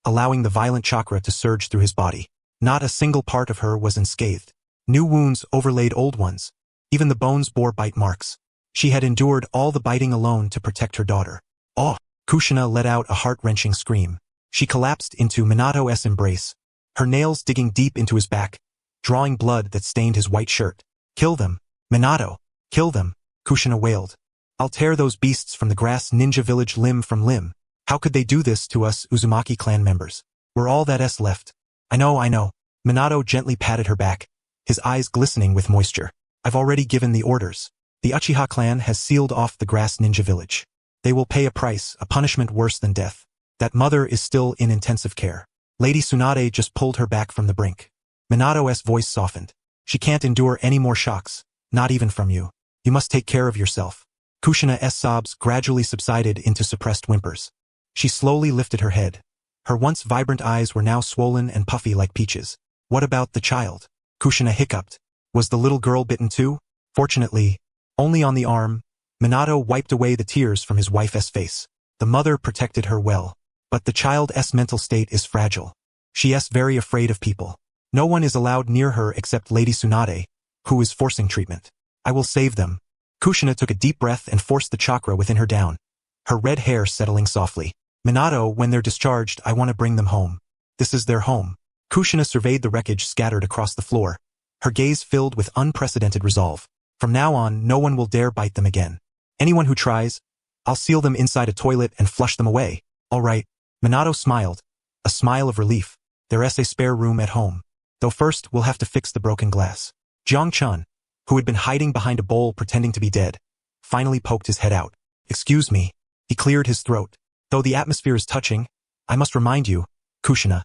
allowing the violent chakra to surge through his body. Not a single part of her was unscathed. New wounds overlaid old ones. Even the bones bore bite marks. She had endured all the biting alone to protect her daughter. Oh! Kushina let out a heart-wrenching scream. She collapsed into Minato's embrace, her nails digging deep into his back, drawing blood that stained his white shirt. Kill them, Minato, kill them, Kushina wailed. I'll tear those beasts from the grass ninja village limb from limb. How could they do this to us Uzumaki clan members? We're all that's left. I know. Minato gently patted her back, his eyes glistening with moisture. I've already given the orders. The Uchiha clan has sealed off the grass ninja village. They will pay a price, a punishment worse than death. That mother is still in intensive care. Lady Tsunade just pulled her back from the brink. Minato's voice softened. She can't endure any more shocks, not even from you. You must take care of yourself. Kushina's sobs gradually subsided into suppressed whimpers. She slowly lifted her head. Her once vibrant eyes were now swollen and puffy like peaches. What about the child? Kushina hiccuped. Was the little girl bitten too? Fortunately, only on the arm. Minato wiped away the tears from his wife's face. The mother protected her well. But the child's mental state is fragile. She's very afraid of people. No one is allowed near her except Lady Tsunade, who is forcing treatment. I will save them. Kushina took a deep breath and forced the chakra within her down, her red hair settling softly. Minato, when they're discharged, I want to bring them home. This is their home. Kushina surveyed the wreckage scattered across the floor, her gaze filled with unprecedented resolve. From now on, no one will dare bite them again. Anyone who tries, I'll seal them inside a toilet and flush them away. All right. Minato smiled, a smile of relief. There's a spare room at home. Though first, we'll have to fix the broken glass. Jiang Chun, who had been hiding behind a bowl pretending to be dead, finally poked his head out. Excuse me. He cleared his throat. Though the atmosphere is touching, I must remind you, Kushina,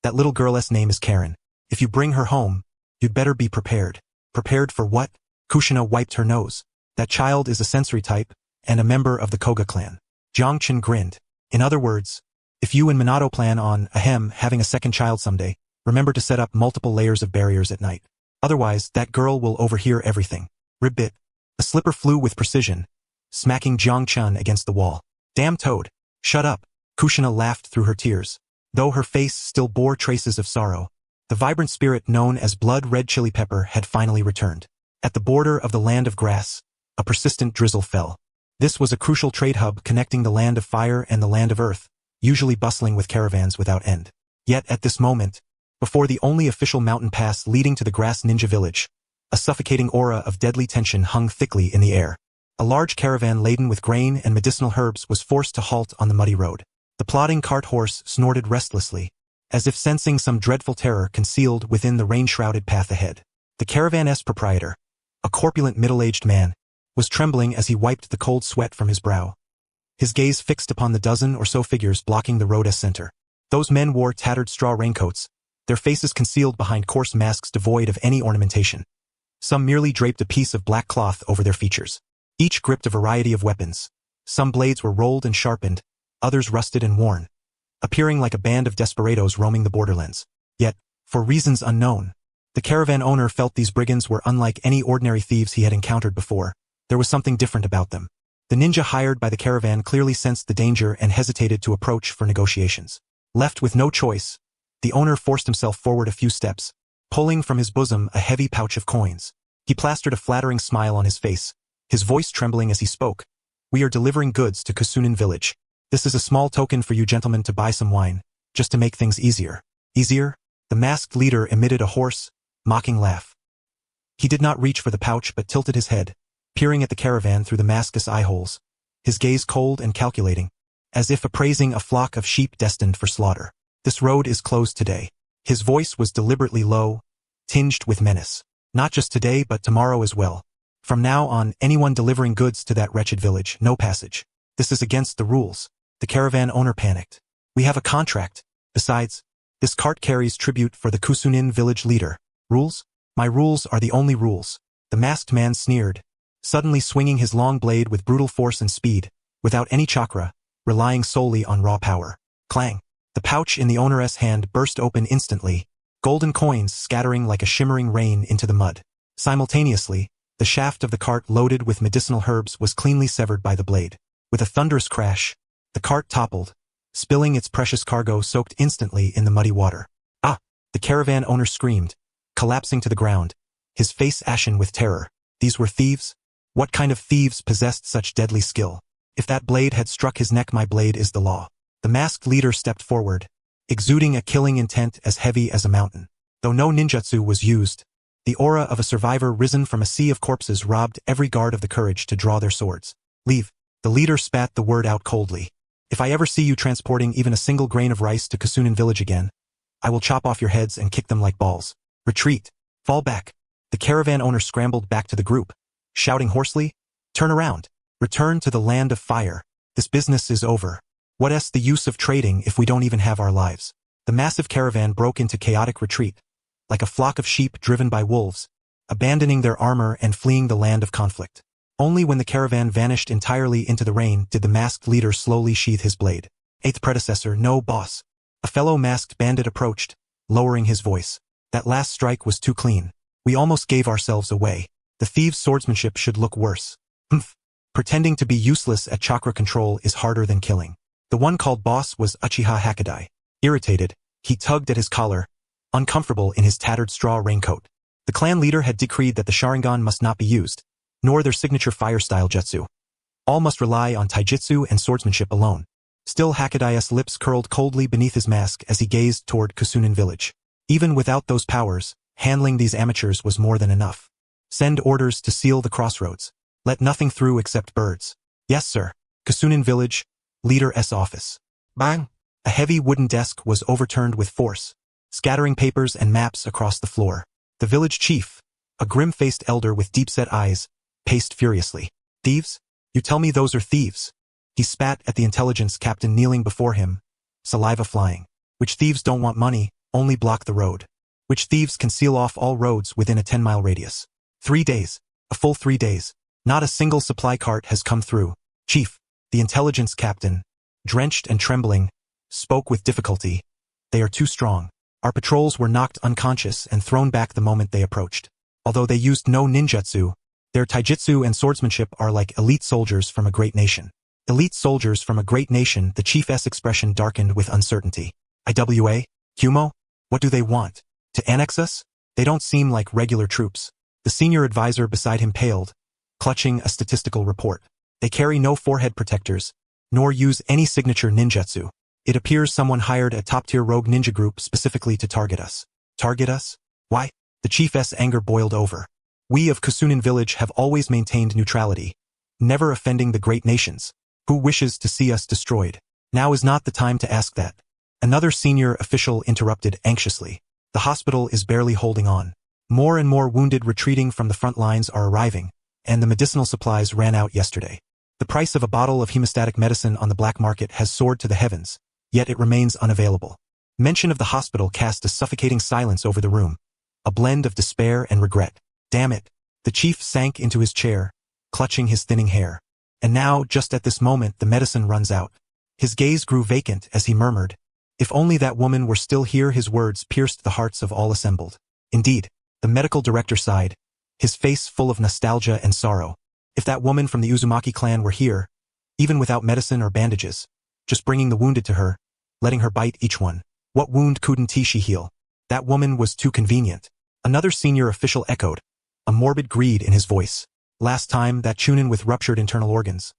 that little girl's name is Karen. If you bring her home, you'd better be prepared. Prepared for what? Kushina wiped her nose. That child is a sensory type, and a member of the Koga clan. Jiang Chun grinned. In other words, if you and Minato plan on, having a second child someday, remember to set up multiple layers of barriers at night. Otherwise, that girl will overhear everything. Ribbit. A slipper flew with precision, smacking Jiang Chun against the wall. Damn toad. Shut up. Kushina laughed through her tears. Though her face still bore traces of sorrow, the vibrant spirit known as blood-red chili pepper had finally returned. At the border of the land of grass, a persistent drizzle fell. This was a crucial trade hub connecting the land of fire and the land of earth, usually bustling with caravans without end. Yet at this moment, before the only official mountain pass leading to the grass ninja village, a suffocating aura of deadly tension hung thickly in the air. A large caravan laden with grain and medicinal herbs was forced to halt on the muddy road. The plodding cart horse snorted restlessly, as if sensing some dreadful terror concealed within the rain-shrouded path ahead. The caravan's proprietor, a corpulent middle-aged man, was trembling as he wiped the cold sweat from his brow. His gaze fixed upon the dozen or so figures blocking the road's center. Those men wore tattered straw raincoats, their faces concealed behind coarse masks devoid of any ornamentation. Some merely draped a piece of black cloth over their features. Each gripped a variety of weapons. Some blades were rolled and sharpened, others rusted and worn, appearing like a band of desperados roaming the borderlands. Yet, for reasons unknown, the caravan owner felt these brigands were unlike any ordinary thieves he had encountered before. There was something different about them. The ninja hired by the caravan clearly sensed the danger and hesitated to approach for negotiations. Left with no choice, the owner forced himself forward a few steps, pulling from his bosom a heavy pouch of coins. He plastered a flattering smile on his face, his voice trembling as he spoke. "We are delivering goods to Kasunin village. This is a small token for you gentlemen to buy some wine, just to make things easier." "Easier?" The masked leader emitted a hoarse, mocking laugh. He did not reach for the pouch but tilted his head, peering at the caravan through the mask's eye-holes, his gaze cold and calculating, as if appraising a flock of sheep destined for slaughter. "This road is closed today." His voice was deliberately low, tinged with menace. "Not just today but tomorrow as well. From now on, anyone delivering goods to that wretched village, no passage. This is against the rules." The caravan owner panicked. "We have a contract. Besides, this cart carries tribute for the Kusunin village leader. Rules? My rules are the only rules." The masked man sneered, suddenly swinging his long blade with brutal force and speed, without any chakra, relying solely on raw power. Clang! The pouch in the owner's hand burst open instantly, golden coins scattering like a shimmering rain into the mud. Simultaneously, the shaft of the cart loaded with medicinal herbs was cleanly severed by the blade. With a thunderous crash, the cart toppled, spilling its precious cargo soaked instantly in the muddy water. "Ah!" The caravan owner screamed, collapsing to the ground, his face ashen with terror. These were thieves? What kind of thieves possessed such deadly skill? "If that blade had struck his neck, my blade is the law." The masked leader stepped forward, exuding a killing intent as heavy as a mountain. Though no ninjutsu was used, the aura of a survivor risen from a sea of corpses robbed every guard of the courage to draw their swords. "Leave." The leader spat the word out coldly. "If I ever see you transporting even a single grain of rice to Kasunin village again, I will chop off your heads and kick them like balls. Retreat. Fall back." The caravan owner scrambled back to the group, shouting hoarsely, "Turn around. Return to the land of fire. This business is over. What's the use of trading if we don't even have our lives?" The massive caravan broke into chaotic retreat, like a flock of sheep driven by wolves, abandoning their armor and fleeing the land of conflict. Only when the caravan vanished entirely into the rain did the masked leader slowly sheath his blade. "Eighth predecessor, no boss." A fellow masked bandit approached, lowering his voice. "That last strike was too clean. We almost gave ourselves away. The thieves' swordsmanship should look worse." "Humph. Pretending to be useless at chakra control is harder than killing." The one called boss was Uchiha Hakadai. Irritated, he tugged at his collar, uncomfortable in his tattered straw raincoat. The clan leader had decreed that the Sharingan must not be used, nor their signature fire-style jutsu. All must rely on taijutsu and swordsmanship alone. Still, Hakadai's lips curled coldly beneath his mask as he gazed toward Kasunin village. Even without those powers, handling these amateurs was more than enough. "Send orders to seal the crossroads. Let nothing through except birds." "Yes, sir." Kasunin village, Leader's office. Bang! A heavy wooden desk was overturned with force, scattering papers and maps across the floor. The village chief, a grim-faced elder with deep-set eyes, paced furiously. "Thieves? You tell me those are thieves?" He spat at the intelligence captain kneeling before him, saliva flying. "Which thieves don't want money, only block the road? Which thieves can seal off all roads within a 10-mile radius? 3 days. A full 3 days. Not a single supply cart has come through. Chief." The intelligence captain, drenched and trembling, spoke with difficulty. "They are too strong. Our patrols were knocked unconscious and thrown back the moment they approached. Although they used no ninjutsu, their taijutsu and swordsmanship are like elite soldiers from a great nation." "Elite soldiers from a great nation," the chief's expression darkened with uncertainty. "IWA? Kumo? What do they want? To annex us? They don't seem like regular troops." The senior advisor beside him paled, clutching a statistical report. "They carry no forehead protectors, nor use any signature ninjutsu. It appears someone hired a top-tier rogue ninja group specifically to target us." "Target us? Why?" The chief's anger boiled over. "We of Kasunin village have always maintained neutrality, never offending the great nations. Who wishes to see us destroyed? Now is not the time to ask that." Another senior official interrupted anxiously. "The hospital is barely holding on. More and more wounded retreating from the front lines are arriving, and the medicinal supplies ran out yesterday. The price of a bottle of hemostatic medicine on the black market has soared to the heavens, yet it remains unavailable." Mention of the hospital cast a suffocating silence over the room, a blend of despair and regret. Damn it. The chief sank into his chair, clutching his thinning hair. And now, just at this moment, the medicine runs out. His gaze grew vacant as he murmured, "If only that woman were still here." His words pierced the hearts of all assembled. Indeed, the medical director sighed, his face full of nostalgia and sorrow. If that woman from the Uzumaki clan were here, even without medicine or bandages, just bringing the wounded to her, letting her bite each one, what wound couldn't she heal? That woman was too convenient. Another senior official echoed, a morbid greed in his voice. Last time, that Chunin with ruptured internal organs.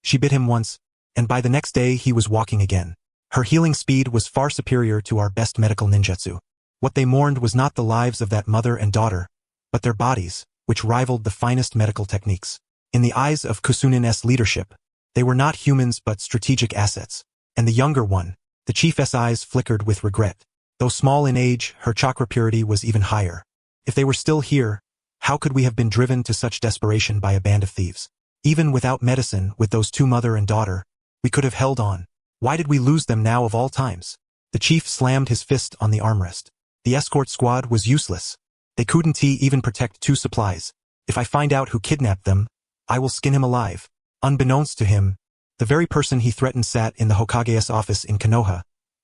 She bit him once, and by the next day he was walking again. Her healing speed was far superior to our best medical ninjutsu. What they mourned was not the lives of that mother and daughter, but their bodies, which rivaled the finest medical techniques. In the eyes of Kusunin's leadership, they were not humans but strategic assets. And the younger one, the chief's eyes flickered with regret. Though small in age, her chakra purity was even higher. If they were still here, how could we have been driven to such desperation by a band of thieves? Even without medicine, with those two mother and daughter, we could have held on. Why did we lose them now of all times? The chief slammed his fist on the armrest. The escort squad was useless. They couldn't even protect two supplies. If I find out who kidnapped them, I will skin him alive. Unbeknownst to him, the very person he threatened sat in the Hokage's office in Konoha,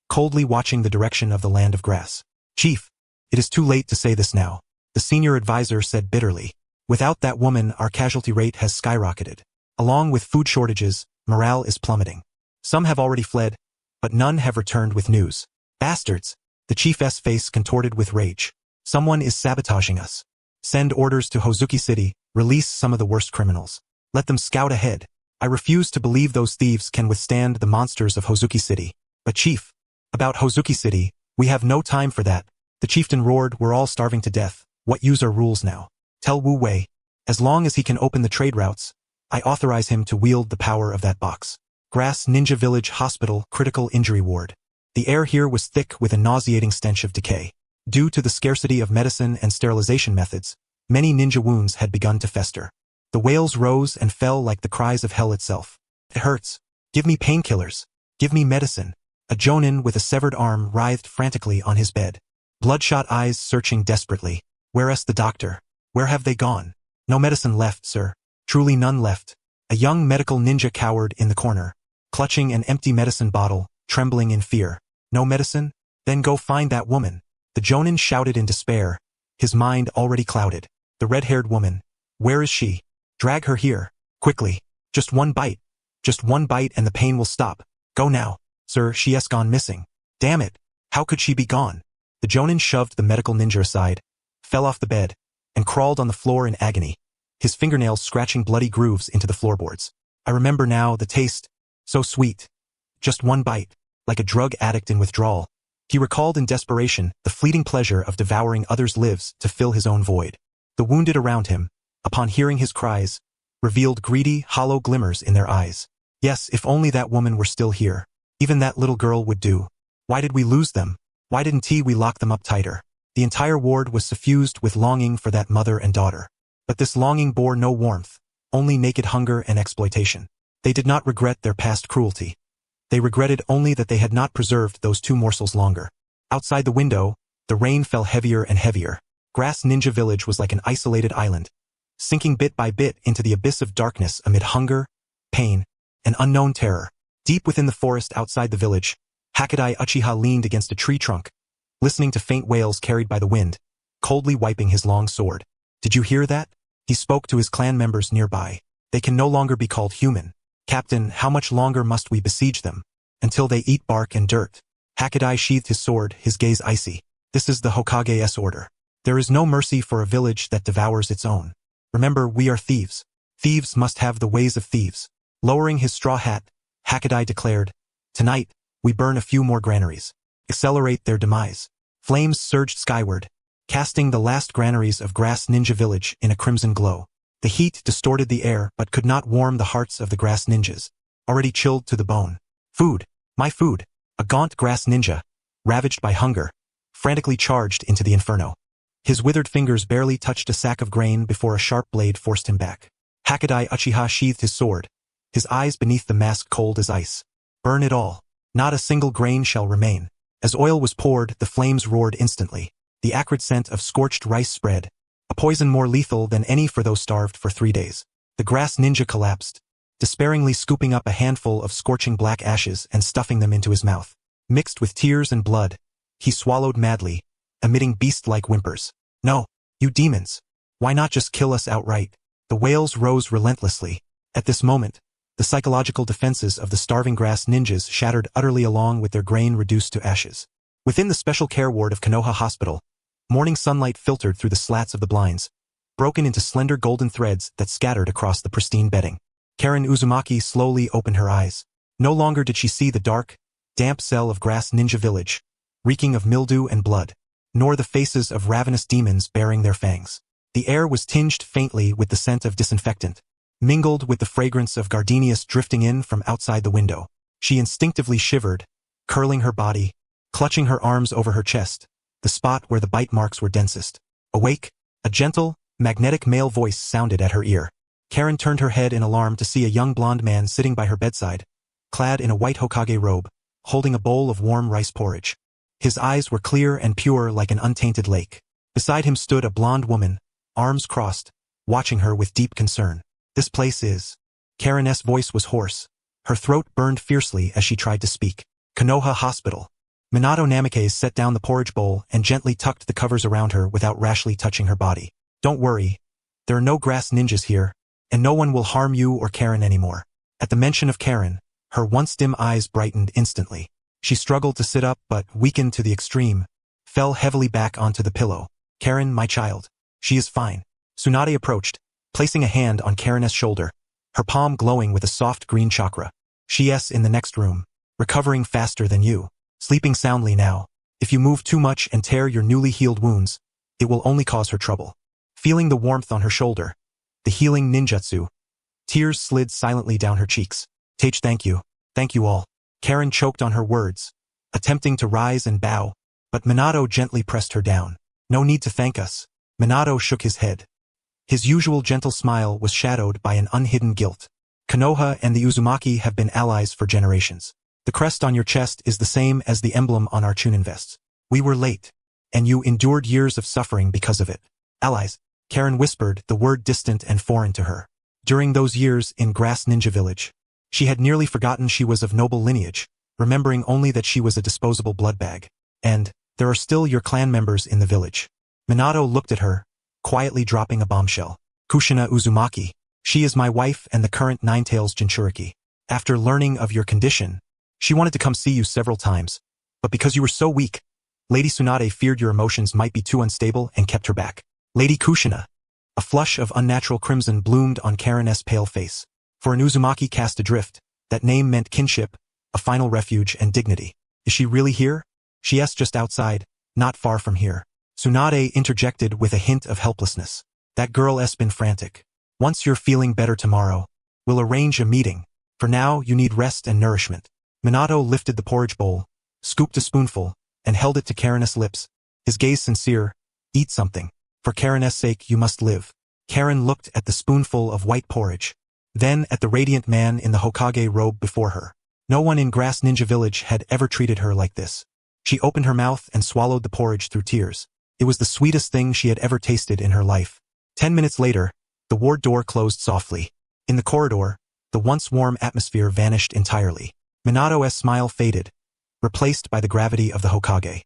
coldly watching the direction of the land of grass. Chief, it is too late to say this now, the senior advisor said bitterly. Without that woman, our casualty rate has skyrocketed. Along with food shortages, morale is plummeting. Some have already fled, but none have returned with news. Bastards! The chief's face contorted with rage. Someone is sabotaging us. Send orders to Hozuki City, release some of the worst criminals. Let them scout ahead. I refuse to believe those thieves can withstand the monsters of Hozuki City. But chief, about Hozuki City, we have no time for that. The chieftain roared, we're all starving to death. What use are rules now? Tell Wu Wei, as long as he can open the trade routes, I authorize him to wield the power of that box. Grass Ninja Village Hospital Critical Injury Ward. The air here was thick with a nauseating stench of decay. Due to the scarcity of medicine and sterilization methods, many ninja wounds had begun to fester. The wails rose and fell like the cries of hell itself. It hurts. Give me painkillers. Give me medicine. A jonin with a severed arm writhed frantically on his bed. Bloodshot eyes searching desperately. Where's the doctor? Where have they gone? No medicine left, sir. Truly none left. A young medical ninja cowered in the corner, clutching an empty medicine bottle, trembling in fear. No medicine? Then go find that woman. The jonin shouted in despair, his mind already clouded. The red-haired woman. Where is she? Drag her here. Quickly. Just one bite. Just one bite and the pain will stop. Go now. Sir, she has gone missing. Damn it. How could she be gone? The jonin shoved the medical ninja aside, fell off the bed, and crawled on the floor in agony, his fingernails scratching bloody grooves into the floorboards. I remember now the taste. So sweet. Just one bite. Like a drug addict in withdrawal. He recalled in desperation the fleeting pleasure of devouring others' lives to fill his own void. The wounded around him, upon hearing his cries, revealed greedy, hollow glimmers in their eyes. Yes, if only that woman were still here. Even that little girl would do. Why did we lose them? Why didn't we lock them up tighter? The entire ward was suffused with longing for that mother and daughter. But this longing bore no warmth, only naked hunger and exploitation. They did not regret their past cruelty. They regretted only that they had not preserved those two morsels longer. Outside the window, the rain fell heavier and heavier. Grass Ninja Village was like an isolated island, sinking bit by bit into the abyss of darkness amid hunger, pain, and unknown terror. Deep within the forest outside the village, Itachi Uchiha leaned against a tree trunk, listening to faint wails carried by the wind, coldly wiping his long sword. Did you hear that? He spoke to his clan members nearby. They can no longer be called human. Captain, how much longer must we besiege them? Until they eat bark and dirt. Hokage sheathed his sword, his gaze icy. This is the Hokage's order. There is no mercy for a village that devours its own. Remember, we are thieves. Thieves must have the ways of thieves. Lowering his straw hat, Hokage declared, tonight, we burn a few more granaries. Accelerate their demise. Flames surged skyward, casting the last granaries of Grass Ninja Village in a crimson glow. The heat distorted the air but could not warm the hearts of the grass ninjas, already chilled to the bone. Food! My food! A gaunt grass ninja, ravaged by hunger, frantically charged into the inferno. His withered fingers barely touched a sack of grain before a sharp blade forced him back. Hokage Uchiha sheathed his sword, his eyes beneath the mask cold as ice. Burn it all. Not a single grain shall remain. As oil was poured, the flames roared instantly. The acrid scent of scorched rice spread, a poison more lethal than any for those starved for 3 days. The grass ninja collapsed, despairingly scooping up a handful of scorching black ashes and stuffing them into his mouth. Mixed with tears and blood, he swallowed madly, emitting beast-like whimpers. No, you demons! Why not just kill us outright? The wails rose relentlessly. At this moment, the psychological defenses of the starving grass ninjas shattered utterly along with their grain reduced to ashes. Within the special care ward of Konoha Hospital, morning sunlight filtered through the slats of the blinds, broken into slender golden threads that scattered across the pristine bedding. Karen Uzumaki slowly opened her eyes. No longer did she see the dark, damp cell of Grass Ninja Village, reeking of mildew and blood, nor the faces of ravenous demons baring their fangs. The air was tinged faintly with the scent of disinfectant, mingled with the fragrance of gardenias drifting in from outside the window. She instinctively shivered, curling her body, clutching her arms over her chest, the spot where the bite marks were densest. Awake, a gentle, magnetic male voice sounded at her ear. Karen turned her head in alarm to see a young blonde man sitting by her bedside, clad in a white Hokage robe, holding a bowl of warm rice porridge. His eyes were clear and pure like an untainted lake. Beside him stood a blonde woman, arms crossed, watching her with deep concern. This place is... Karen's voice was hoarse. Her throat burned fiercely as she tried to speak. Konoha Hospital. Minato Namikaze set down the porridge bowl and gently tucked the covers around her without rashly touching her body. Don't worry. There are no grass ninjas here, and no one will harm you or Karen anymore. At the mention of Karen, her once dim eyes brightened instantly. She struggled to sit up but, weakened to the extreme, fell heavily back onto the pillow. Karen, my child. She is fine. Tsunade approached, placing a hand on Karen's shoulder, her palm glowing with a soft green chakra. She's in the next room, recovering faster than you, sleeping soundly now. If you move too much and tear your newly healed wounds, it will only cause her trouble. Feeling the warmth on her shoulder, the healing ninjutsu, tears slid silently down her cheeks. Sage, thank you all. Karen choked on her words, attempting to rise and bow, but Minato gently pressed her down. No need to thank us. Minato shook his head. His usual gentle smile was shadowed by an unhidden guilt. Konoha and the Uzumaki have been allies for generations. The crest on your chest is the same as the emblem on our Chunin vests. We were late, and you endured years of suffering because of it. Allies, Karen whispered, the word distant and foreign to her. During those years in Grass Ninja Village, she had nearly forgotten she was of noble lineage, remembering only that she was a disposable blood bag. And, there are still your clan members in the village. Minato looked at her, quietly dropping a bombshell. Kushina Uzumaki. She is my wife and the current Ninetales Jinchuriki. After learning of your condition, she wanted to come see you several times, but because you were so weak, Lady Tsunade feared your emotions might be too unstable and kept her back. Lady Kushina. A flush of unnatural crimson bloomed on Karen's pale face. For an Uzumaki cast adrift, that name meant kinship, a final refuge and dignity. Is she really here? She asked just outside, not far from here. Tsunade interjected with a hint of helplessness. That girl's been frantic. Once you're feeling better tomorrow, we'll arrange a meeting. For now, you need rest and nourishment. Minato lifted the porridge bowl, scooped a spoonful, and held it to Karen's lips. His gaze sincere. Eat something. For Karen's sake, you must live. Karen looked at the spoonful of white porridge, then at the radiant man in the Hokage robe before her. No one in Grass Ninja Village had ever treated her like this. She opened her mouth and swallowed the porridge through tears. It was the sweetest thing she had ever tasted in her life. 10 minutes later, the ward door closed softly. In the corridor, the once warm atmosphere vanished entirely. Minato's smile faded, replaced by the gravity of the Hokage.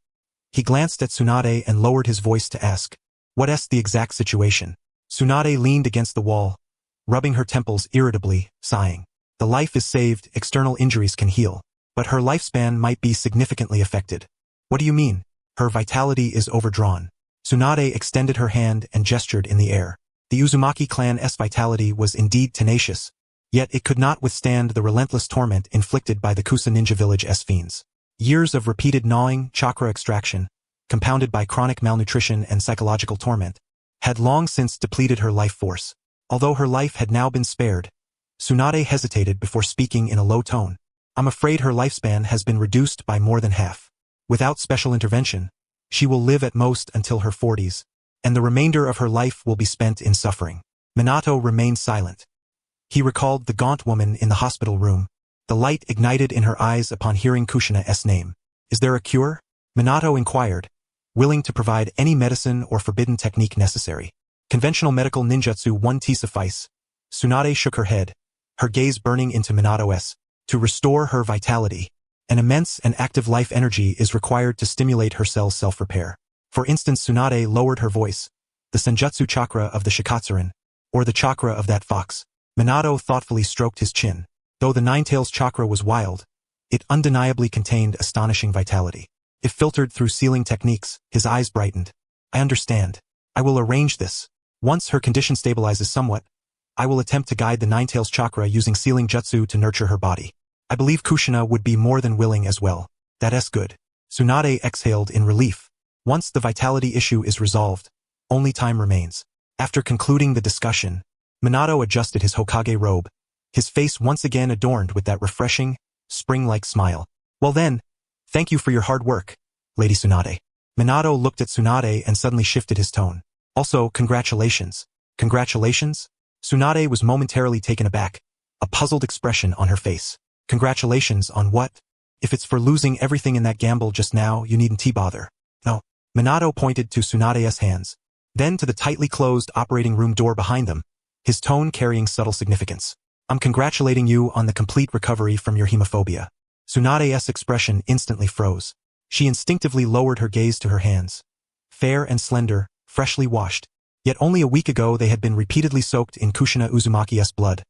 He glanced at Tsunade and lowered his voice to ask, "What's the exact situation?" Tsunade leaned against the wall, rubbing her temples irritably, sighing. The life is saved, external injuries can heal, but her lifespan might be significantly affected. What do you mean? Her vitality is overdrawn. Tsunade extended her hand and gestured in the air. The Uzumaki clan's vitality was indeed tenacious, yet it could not withstand the relentless torment inflicted by the Kusa Ninja Village's fiends. Years of repeated gnawing, chakra extraction, compounded by chronic malnutrition and psychological torment, had long since depleted her life force. Although her life had now been spared, Tsunade hesitated before speaking in a low tone. I'm afraid her lifespan has been reduced by more than half. Without special intervention, she will live at most until her 40s, and the remainder of her life will be spent in suffering. Minato remained silent. He recalled the gaunt woman in the hospital room. The light ignited in her eyes upon hearing Kushina's name. Is there a cure? Minato inquired, willing to provide any medicine or forbidden technique necessary. Conventional medical ninjutsu 1T suffice. Tsunade shook her head, her gaze burning into Minato's. To restore her vitality, an immense and active life energy is required to stimulate her cell's self-repair. For instance, Tsunade lowered her voice. The Senjutsu chakra of the Shikatsurin, or the chakra of that fox. Minato thoughtfully stroked his chin. Though the Ninetails chakra was wild, it undeniably contained astonishing vitality. If filtered through sealing techniques, his eyes brightened. I understand. I will arrange this. Once her condition stabilizes somewhat, I will attempt to guide the Ninetails chakra using sealing jutsu to nurture her body. I believe Kushina would be more than willing as well. That's good. Tsunade exhaled in relief. Once the vitality issue is resolved, only time remains. After concluding the discussion, Minato adjusted his Hokage robe, his face once again adorned with that refreshing, spring-like smile. Well then, thank you for your hard work, Lady Tsunade. Minato looked at Tsunade and suddenly shifted his tone. Also, congratulations. Congratulations? Tsunade was momentarily taken aback, a puzzled expression on her face. Congratulations on what? If it's for losing everything in that gamble just now, you needn't bother. No. Minato pointed to Tsunade's hands, then to the tightly closed operating room door behind them, his tone carrying subtle significance. I'm congratulating you on the complete recovery from your hemophobia. Tsunade's expression instantly froze. She instinctively lowered her gaze to her hands. Fair and slender, freshly washed. Yet only a week ago they had been repeatedly soaked in Kushina Uzumaki's blood,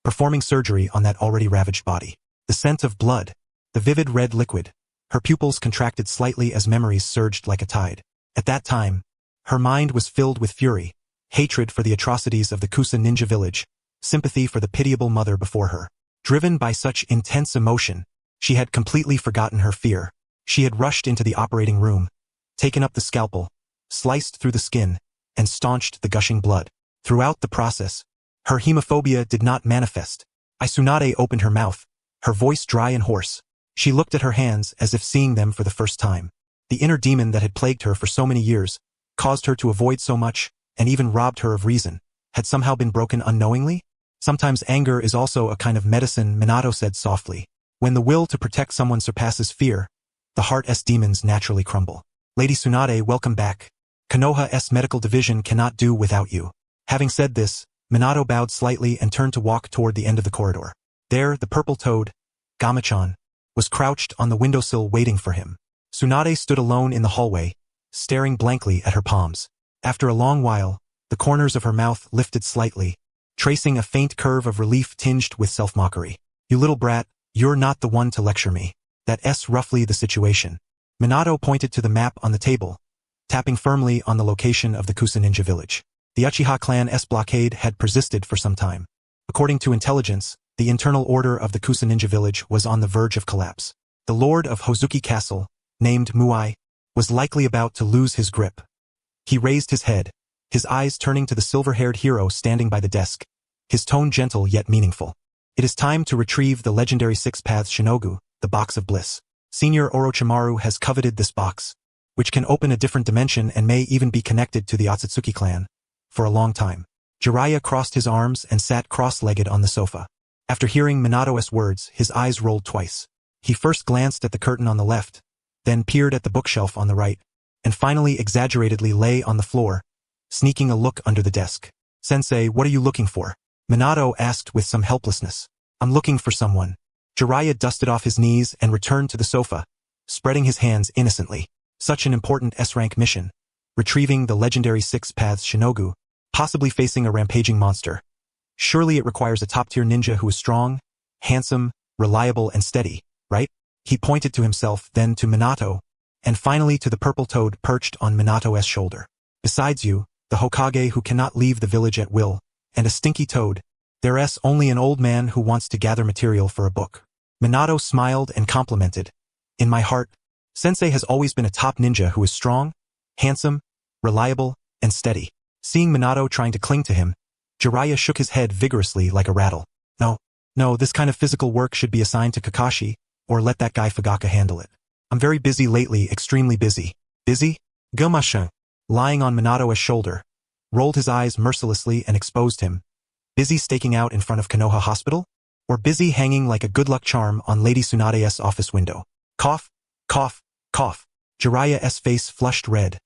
performing surgery on that already ravaged body. The scent of blood, the vivid red liquid. Her pupils contracted slightly as memories surged like a tide. At that time, her mind was filled with fury, hatred for the atrocities of the Kusa ninja village, sympathy for the pitiable mother before her. Driven by such intense emotion, she had completely forgotten her fear. She had rushed into the operating room, taken up the scalpel, sliced through the skin, and staunched the gushing blood. Throughout the process, her hemophobia did not manifest. Tsunade opened her mouth, her voice dry and hoarse. She looked at her hands as if seeing them for the first time. The inner demon that had plagued her for so many years, caused her to avoid so much, and even robbed her of reason, had somehow been broken unknowingly? Sometimes anger is also a kind of medicine, Minato said softly. When the will to protect someone surpasses fear, the heart's demons naturally crumble. Lady Tsunade, welcome back. Konoha's medical division cannot do without you. Having said this, Minato bowed slightly and turned to walk toward the end of the corridor. There, the purple toad, Gamachan, was crouched on the windowsill waiting for him. Tsunade stood alone in the hallway, staring blankly at her palms. After a long while, the corners of her mouth lifted slightly, tracing a faint curve of relief tinged with self-mockery. You little brat, you're not the one to lecture me. That's roughly the situation. Minato pointed to the map on the table, tapping firmly on the location of the Kusa ninja village. The Uchiha clan's blockade had persisted for some time. According to intelligence, the internal order of the Kusa ninja village was on the verge of collapse. The lord of Hozuki Castle, named Muai, was likely about to lose his grip. He raised his head, his eyes turning to the silver-haired hero standing by the desk, his tone gentle yet meaningful. It is time to retrieve the legendary six-paths Shinogu, the box of bliss. Senior Orochimaru has coveted this box, which can open a different dimension and may even be connected to the Otsutsuki clan, for a long time. Jiraiya crossed his arms and sat cross-legged on the sofa. After hearing Minato's words, his eyes rolled twice. He first glanced at the curtain on the left, then peered at the bookshelf on the right, and finally exaggeratedly lay on the floor, sneaking a look under the desk. Sensei, what are you looking for? Minato asked with some helplessness. I'm looking for someone. Jiraiya dusted off his knees and returned to the sofa, spreading his hands innocently. Such an important S-rank mission, retrieving the legendary Six Paths Shinogu, possibly facing a rampaging monster. Surely it requires a top-tier ninja who is strong, handsome, reliable, and steady, right? He pointed to himself, then to Minato, and finally to the purple toad perched on Minato's shoulder. Besides you, the Hokage who cannot leave the village at will, and a stinky toad, there's only an old man who wants to gather material for a book. Minato smiled and complimented. In my heart, Sensei has always been a top ninja who is strong, handsome, reliable, and steady. Seeing Minato trying to cling to him, Jiraiya shook his head vigorously like a rattle. No, this kind of physical work should be assigned to Kakashi, or let that guy Fugaku handle it. I'm very busy lately, extremely busy. Busy? Gomashin, lying on Minato's shoulder, rolled his eyes mercilessly and exposed him. Busy staking out in front of Konoha Hospital? Or busy hanging like a good luck charm on Lady Tsunade's office window? Cough, cough, cough. Jiraiya's face flushed red,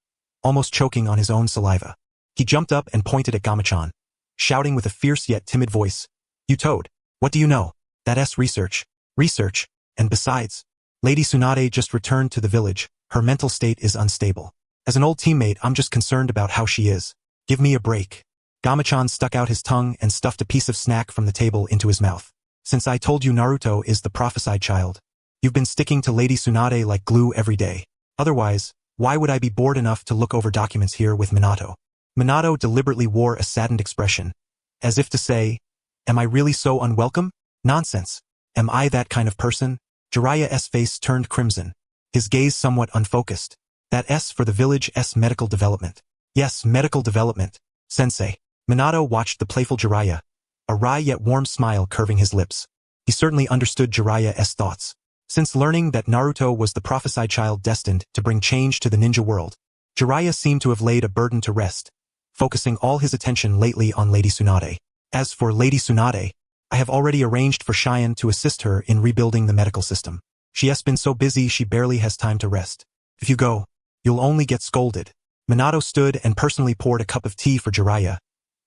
almost choking on his own saliva. He jumped up and pointed at Gamachan, shouting with a fierce yet timid voice, "You toad, what do you know? That's research. Research, and besides, Lady Tsunade just returned to the village, her mental state is unstable. As an old teammate, I'm just concerned about how she is. Give me a break." Gamachan stuck out his tongue and stuffed a piece of snack from the table into his mouth. "Since I told you Naruto is the prophesied child, you've been sticking to Lady Tsunade like glue every day. Otherwise, why would I be bored enough to look over documents here with Minato?" Minato deliberately wore a saddened expression, as if to say, "Am I really so unwelcome? Nonsense. Am I that kind of person?" Jiraiya's face turned crimson, his gaze somewhat unfocused. "That S for the village's medical development." "Yes, medical development, sensei." Minato watched the playful Jiraiya, a wry yet warm smile curving his lips. He certainly understood Jiraiya's thoughts. Since learning that Naruto was the prophesied child destined to bring change to the ninja world, Jiraiya seemed to have laid a burden to rest, focusing all his attention lately on Lady Tsunade. "As for Lady Tsunade, I have already arranged for Cheyenne to assist her in rebuilding the medical system. She has been so busy she barely has time to rest. If you go, you'll only get scolded." Minato stood and personally poured a cup of tea for Jiraiya,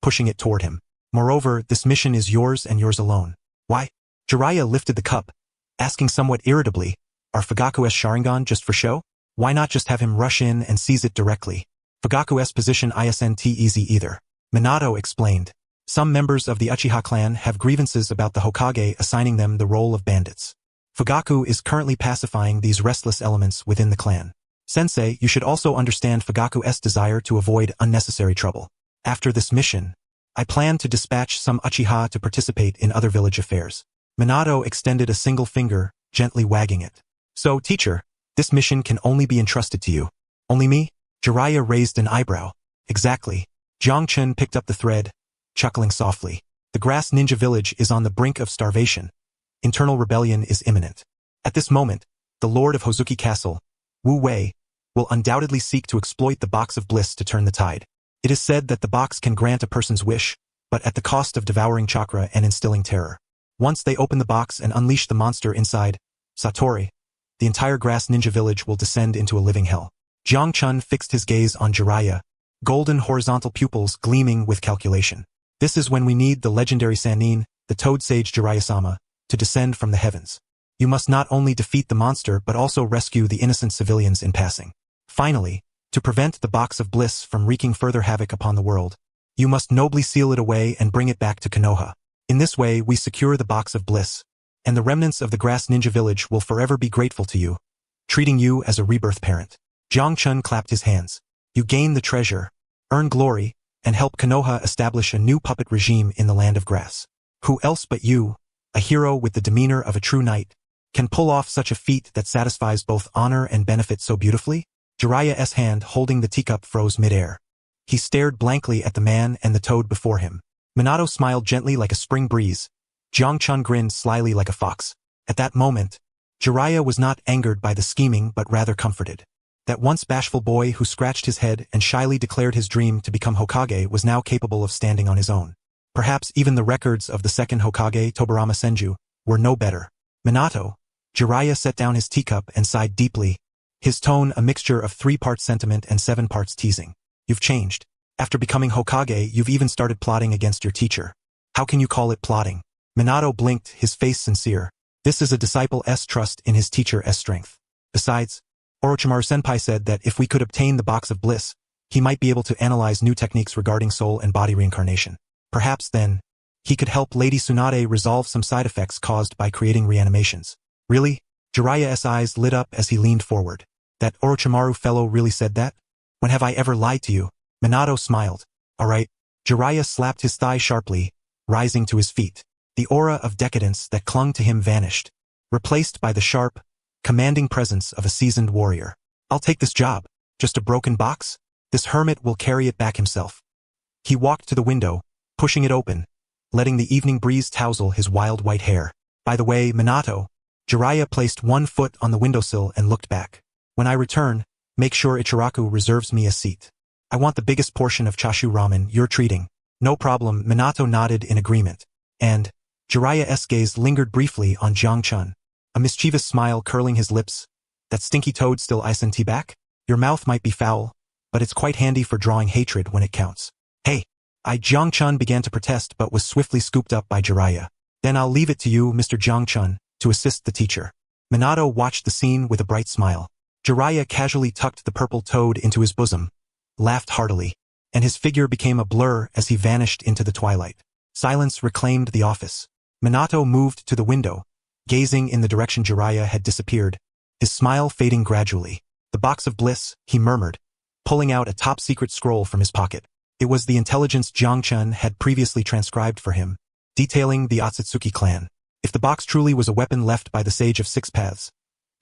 pushing it toward him. "Moreover, this mission is yours and yours alone." "Why?" Jiraiya lifted the cup, asking somewhat irritably, "Are Fugaku's Sharingan just for show? Why not just have him rush in and seize it directly? Fugaku's position isn't easy either." Minato explained. "Some members of the Uchiha clan have grievances about the Hokage assigning them the role of bandits. Fugaku is currently pacifying these restless elements within the clan. Sensei, you should also understand Fugaku's desire to avoid unnecessary trouble. After this mission, I plan to dispatch some Uchiha to participate in other village affairs." Minato extended a single finger, gently wagging it. "So, teacher, this mission can only be entrusted to you. Only me?" Jiraiya raised an eyebrow. "Exactly." Jiangchen picked up the thread, chuckling softly. "The grass ninja village is on the brink of starvation. Internal rebellion is imminent. At this moment, the lord of Hozuki Castle, Wu Wei, will undoubtedly seek to exploit the box of bliss to turn the tide. It is said that the box can grant a person's wish, but at the cost of devouring chakra and instilling terror. Once they open the box and unleash the monster inside, Satori, the entire grass ninja village will descend into a living hell." Jiang Chun fixed his gaze on Jiraiya, golden horizontal pupils gleaming with calculation. "This is when we need the legendary Sannin, the Toad Sage Jiraiya-sama, to descend from the heavens. You must not only defeat the monster but also rescue the innocent civilians in passing. Finally, to prevent the box of bliss from wreaking further havoc upon the world, you must nobly seal it away and bring it back to Konoha. In this way we secure the box of bliss, and the remnants of the grass ninja village will forever be grateful to you, treating you as a rebirth parent." Jiang Chun clapped his hands. "You gain the treasure, earn glory, and help Konoha establish a new puppet regime in the land of grass. Who else but you, a hero with the demeanor of a true knight, can pull off such a feat that satisfies both honor and benefit so beautifully?" Jiraiya's hand holding the teacup froze midair. He stared blankly at the man and the toad before him. Minato smiled gently like a spring breeze. Jiang Chun grinned slyly like a fox. At that moment, Jiraiya was not angered by the scheming but rather comforted. That once bashful boy who scratched his head and shyly declared his dream to become Hokage was now capable of standing on his own. Perhaps even the records of the second Hokage, Tobirama Senju, were no better. "Minato," Jiraiya set down his teacup and sighed deeply, his tone a mixture of 3 parts sentiment and 7 parts teasing. "You've changed. After becoming Hokage, you've even started plotting against your teacher. How can you call it plotting?" Minato blinked, his face sincere. This is a disciple's trust in his teacher's strength. Besides, Orochimaru-senpai said that if we could obtain the box of bliss, he might be able to analyze new techniques regarding soul and body reincarnation. Perhaps then, he could help Lady Tsunade resolve some side effects caused by creating reanimations. "Really?" Jiraiya's eyes lit up as he leaned forward. "That Orochimaru fellow really said that? When have I ever lied to you?" Minato smiled. "All right." Jiraiya slapped his thigh sharply, rising to his feet. The aura of decadence that clung to him vanished, replaced by the sharp, commanding presence of a seasoned warrior. "I'll take this job. Just a broken box? This hermit will carry it back himself." He walked to the window, pushing it open, letting the evening breeze tousle his wild white hair. "By the way, Minato," Jiraiya placed one foot on the windowsill and looked back. "When I return, make sure Ichiraku reserves me a seat. I want the biggest portion of chashu ramen you're treating." "No problem," Minato nodded in agreement. And Jiraiya's gaze lingered briefly on Jiang Chun, a mischievous smile curling his lips. "That stinky toad still isn't back? Your mouth might be foul, but it's quite handy for drawing hatred when it counts." Hey! Jiangchun began to protest but was swiftly scooped up by Jiraiya. Then I'll leave it to you, Mr. Jiangchun, to assist the teacher. Minato watched the scene with a bright smile. Jiraiya casually tucked the purple toad into his bosom, laughed heartily, and his figure became a blur as he vanished into the twilight. Silence reclaimed the office. Minato moved to the window, gazing in the direction Jiraiya had disappeared, his smile fading gradually. The box of bliss, he murmured, pulling out a top-secret scroll from his pocket. It was the intelligence Jiangchun had previously transcribed for him, detailing the Otsutsuki clan. If the box truly was a weapon left by the Sage of Six Paths,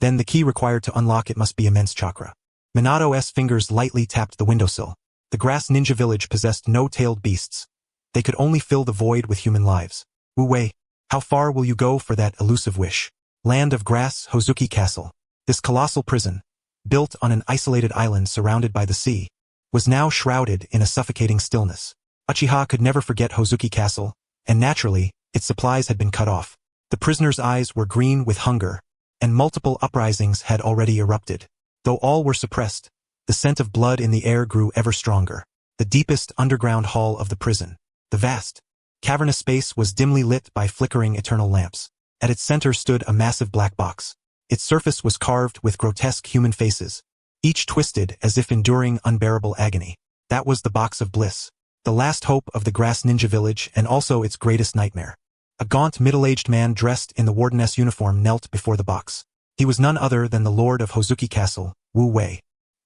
then the key required to unlock it must be immense chakra. Minato's fingers lightly tapped the windowsill. The grass ninja village possessed no tailed beasts. They could only fill the void with human lives. Wu Wei, how far will you go for that elusive wish? Land of Grass, Hozuki Castle. This colossal prison, built on an isolated island surrounded by the sea, was now shrouded in a suffocating stillness. Uchiha could never forget Hozuki Castle, and naturally, its supplies had been cut off. The prisoner's eyes were green with hunger, and multiple uprisings had already erupted. Though all were suppressed, the scent of blood in the air grew ever stronger. The deepest underground hall of the prison, the vast, cavernous space was dimly lit by flickering eternal lamps. At its center stood a massive black box. Its surface was carved with grotesque human faces, each twisted as if enduring unbearable agony. That was the box of bliss, the last hope of the grass ninja village and also its greatest nightmare. A gaunt middle-aged man dressed in the wardeness uniform knelt before the box. He was none other than the lord of Hozuki Castle, Wu Wei.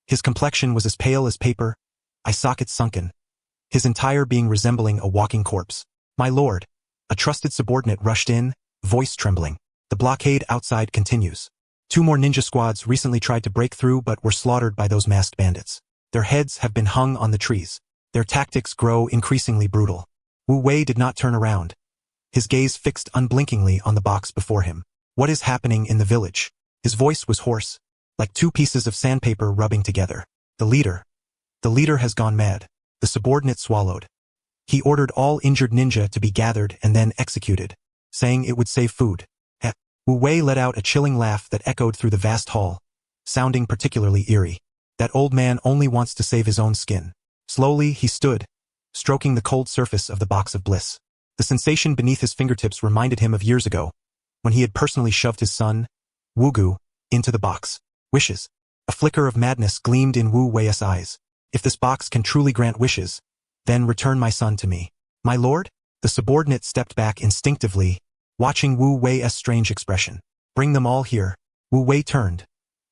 His complexion was as pale as paper, eye sockets sunken, his entire being resembling a walking corpse. My lord, a trusted subordinate rushed in, voice trembling. The blockade outside continues. 2 more ninja squads recently tried to break through but were slaughtered by those masked bandits. Their heads have been hung on the trees. Their tactics grow increasingly brutal. Wu Wei did not turn around, his gaze fixed unblinkingly on the box before him. What is happening in the village? His voice was hoarse, like 2 pieces of sandpaper rubbing together. The leader has gone mad. The subordinate swallowed. He ordered all injured ninja to be gathered and then executed, saying it would save food. Wu Wei let out a chilling laugh that echoed through the vast hall, sounding particularly eerie. That old man only wants to save his own skin. Slowly he stood, stroking the cold surface of the box of bliss. The sensation beneath his fingertips reminded him of years ago, when he had personally shoved his son, Wugu, into the box. Wishes. A flicker of madness gleamed in Wu Wei's eyes. If this box can truly grant wishes, then return my son to me. My lord? The subordinate stepped back instinctively, watching Wu Wei's strange expression. Bring them all here. Wu Wei turned,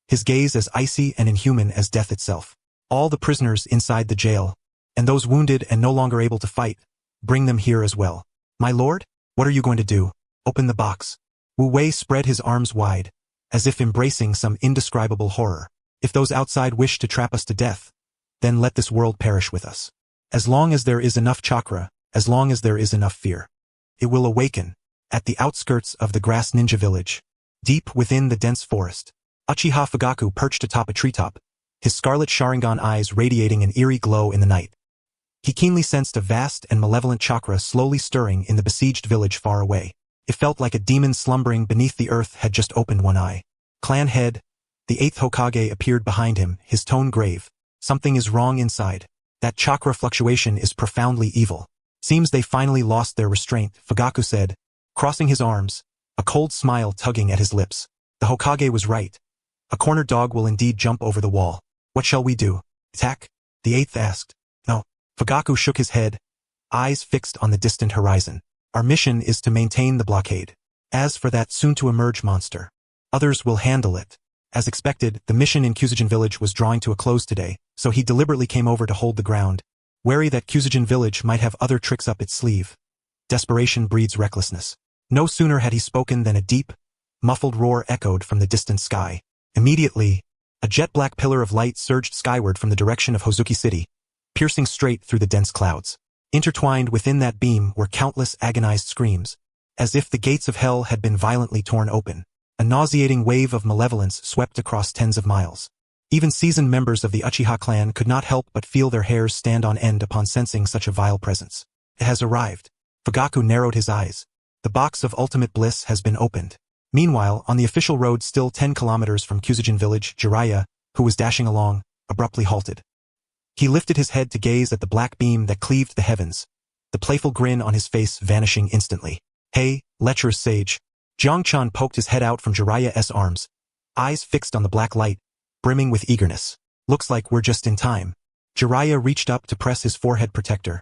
his gaze as icy and inhuman as death itself. All the prisoners inside the jail, and those wounded and no longer able to fight, bring them here as well. My lord? What are you going to do? Open the box. Wu Wei spread his arms wide, as if embracing some indescribable horror. If those outside wish to trap us to death, then let this world perish with us. As long as there is enough chakra, as long as there is enough fear, it will awaken. At the outskirts of the grass ninja village, deep within the dense forest, Uchiha Fugaku perched atop a treetop, his scarlet Sharingan eyes radiating an eerie glow in the night. He keenly sensed a vast and malevolent chakra slowly stirring in the besieged village far away. It felt like a demon slumbering beneath the earth had just opened one eye. Clan head, the 8th Hokage appeared behind him, his tone grave. Something is wrong inside. That chakra fluctuation is profoundly evil. Seems they finally lost their restraint, Fugaku said, crossing his arms, a cold smile tugging at his lips. The Hokage was right. A cornered dog will indeed jump over the wall. What shall we do? Attack? The 8th asked. No. Fugaku shook his head, eyes fixed on the distant horizon. Our mission is to maintain the blockade. As for that soon-to-emerge monster, others will handle it. As expected, the mission in Kusujin village was drawing to a close today, so he deliberately came over to hold the ground, wary that Kusujin village might have other tricks up its sleeve. Desperation breeds recklessness. No sooner had he spoken than a deep, muffled roar echoed from the distant sky. Immediately, a jet-black pillar of light surged skyward from the direction of Hozuki City, piercing straight through the dense clouds. Intertwined within that beam were countless agonized screams, as if the gates of hell had been violently torn open. A nauseating wave of malevolence swept across tens of miles. Even seasoned members of the Uchiha clan could not help but feel their hairs stand on end upon sensing such a vile presence. It has arrived. Fugaku narrowed his eyes. The box of ultimate bliss has been opened. Meanwhile, on the official road still 10 kilometers from Kusujin village, Jiraiya, who was dashing along, abruptly halted. He lifted his head to gaze at the black beam that cleaved the heavens, the playful grin on his face vanishing instantly. Hey, lecherous sage. Jiang poked his head out from Jiraiya's arms, eyes fixed on the black light, brimming with eagerness. Looks like we're just in time. Jiraiya reached up to press his forehead protector,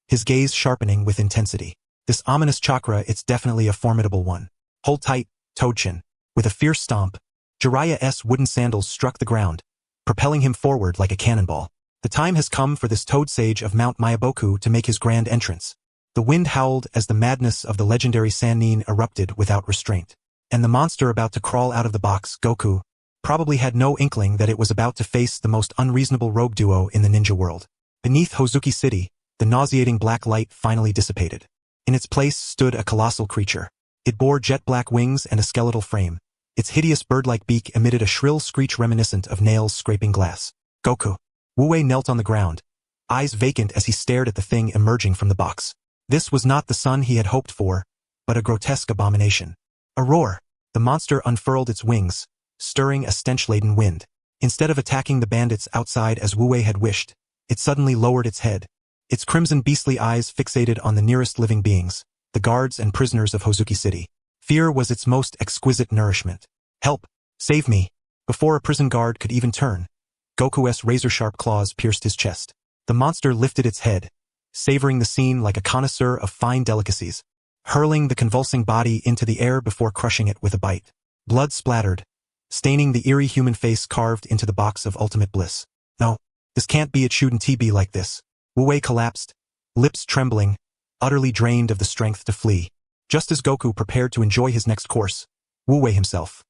his gaze sharpening with intensity. This ominous chakra, it's definitely a formidable one. Hold tight, Toadchin. With a fierce stomp, Jiraiya's wooden sandals struck the ground, propelling him forward like a cannonball. The time has come for this Toad Sage of Mount Myaboku to make his grand entrance. The wind howled as the madness of the legendary Sannin erupted without restraint. And the monster about to crawl out of the box, Goku, probably had no inkling that it was about to face the most unreasonable rogue duo in the ninja world. Beneath Hozuki City, the nauseating black light finally dissipated. In its place stood a colossal creature. It bore jet-black wings and a skeletal frame. Its hideous bird-like beak emitted a shrill screech reminiscent of nails scraping glass. Goku. Wu Wei knelt on the ground, eyes vacant as he stared at the thing emerging from the box. This was not the son he had hoped for, but a grotesque abomination. A roar. The monster unfurled its wings, stirring a stench-laden wind. Instead of attacking the bandits outside as Wu Wei had wished, it suddenly lowered its head, its crimson beastly eyes fixated on the nearest living beings, the guards and prisoners of Hozuki City. Fear was its most exquisite nourishment. Help! Save me! Before a prison guard could even turn, Goku's razor-sharp claws pierced his chest. The monster lifted its head, savoring the scene like a connoisseur of fine delicacies, hurling the convulsing body into the air before crushing it with a bite. Blood splattered, staining the eerie human face carved into the box of ultimate bliss. No, this can't be, it shouldn't be like this. Wu Wei collapsed, lips trembling, utterly drained of the strength to flee. Just as Goku prepared to enjoy his next course, Wu Wei himself.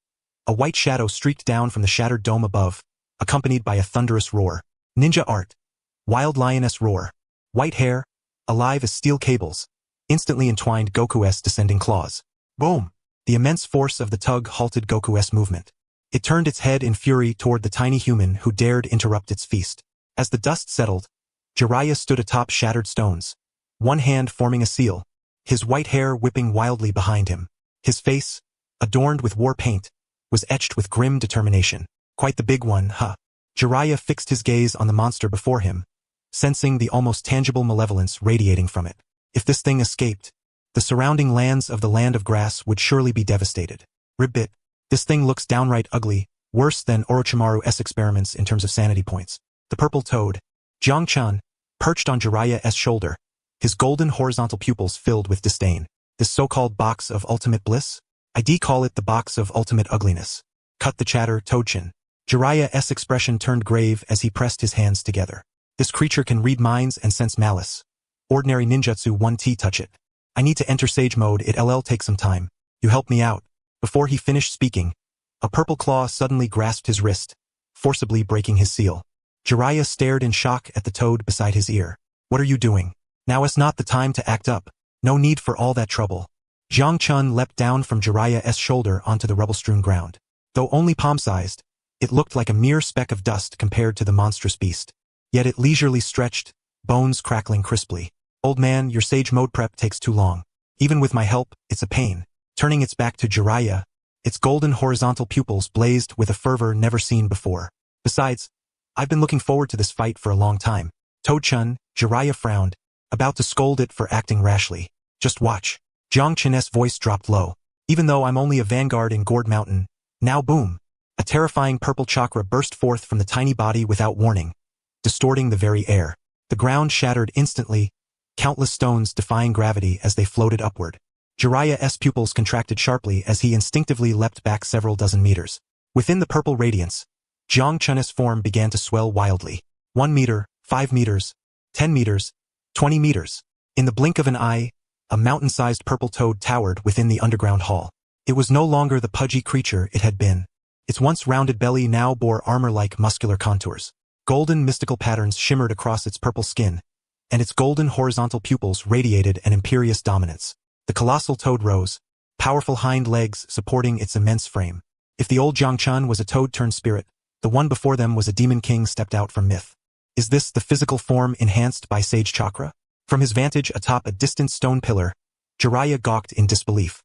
A white shadow streaked down from the shattered dome above, accompanied by a thunderous roar. Ninja art. Wild lioness roar. White hair, alive as steel cables, instantly entwined Goku's descending claws. Boom! The immense force of the tug halted Goku's movement. It turned its head in fury toward the tiny human who dared interrupt its feast. As the dust settled, Jiraiya stood atop shattered stones, one hand forming a seal, his white hair whipping wildly behind him. His face, adorned with war paint, was etched with grim determination. Quite the big one, huh? Jiraiya fixed his gaze on the monster before him, sensing the almost tangible malevolence radiating from it. If this thing escaped, the surrounding lands of the Land of Grass would surely be devastated. Ribbit, this thing looks downright ugly, worse than Orochimaru's experiments in terms of sanity points. The purple toad, Jiang, perched on Jiraiya's shoulder, his golden horizontal pupils filled with disdain. This so-called box of ultimate bliss? I call it the box of ultimate ugliness. Cut the chatter, Toadchin. Jiraiya's expression turned grave as he pressed his hands together. This creature can read minds and sense malice. Ordinary ninjutsu 1T touch it. I need to enter sage mode, it'll take some time. You help me out. Before he finished speaking, a purple claw suddenly grasped his wrist, forcibly breaking his seal. Jiraiya stared in shock at the toad beside his ear. What are you doing? Now is not the time to act up. No need for all that trouble. Jiang leapt down from Jiraiya's shoulder onto the rubble-strewn ground. Though only palm-sized, it looked like a mere speck of dust compared to the monstrous beast. Yet it leisurely stretched, bones crackling crisply. Old man, your sage mode prep takes too long. Even with my help, it's a pain. Turning its back to Jiraiya, its golden horizontal pupils blazed with a fervor never seen before. Besides, I've been looking forward to this fight for a long time. Toad-chun, Jiraiya frowned, about to scold it for acting rashly. Just watch. Jiang-chun's voice dropped low. Even though I'm only a vanguard in Gourd Mountain, now boom. A terrifying purple chakra burst forth from the tiny body without warning, distorting the very air. The ground shattered instantly, countless stones defying gravity as they floated upward. Jiraiya's pupils contracted sharply as he instinctively leapt back several dozen meters. Within the purple radiance, Jiang-chun's form began to swell wildly. 1 meter, 5 meters, 10 meters, 20 meters. In the blink of an eye, a mountain-sized purple toad towered within the underground hall. It was no longer the pudgy creature it had been. Its once rounded belly now bore armor-like muscular contours. Golden mystical patterns shimmered across its purple skin, and its golden horizontal pupils radiated an imperious dominance. The colossal toad rose, powerful hind legs supporting its immense frame. If the old Jiang-chun was a toad-turned-spirit, the one before them was a demon king stepped out from myth. Is this the physical form enhanced by sage chakra? From his vantage atop a distant stone pillar, Jiraiya gawked in disbelief.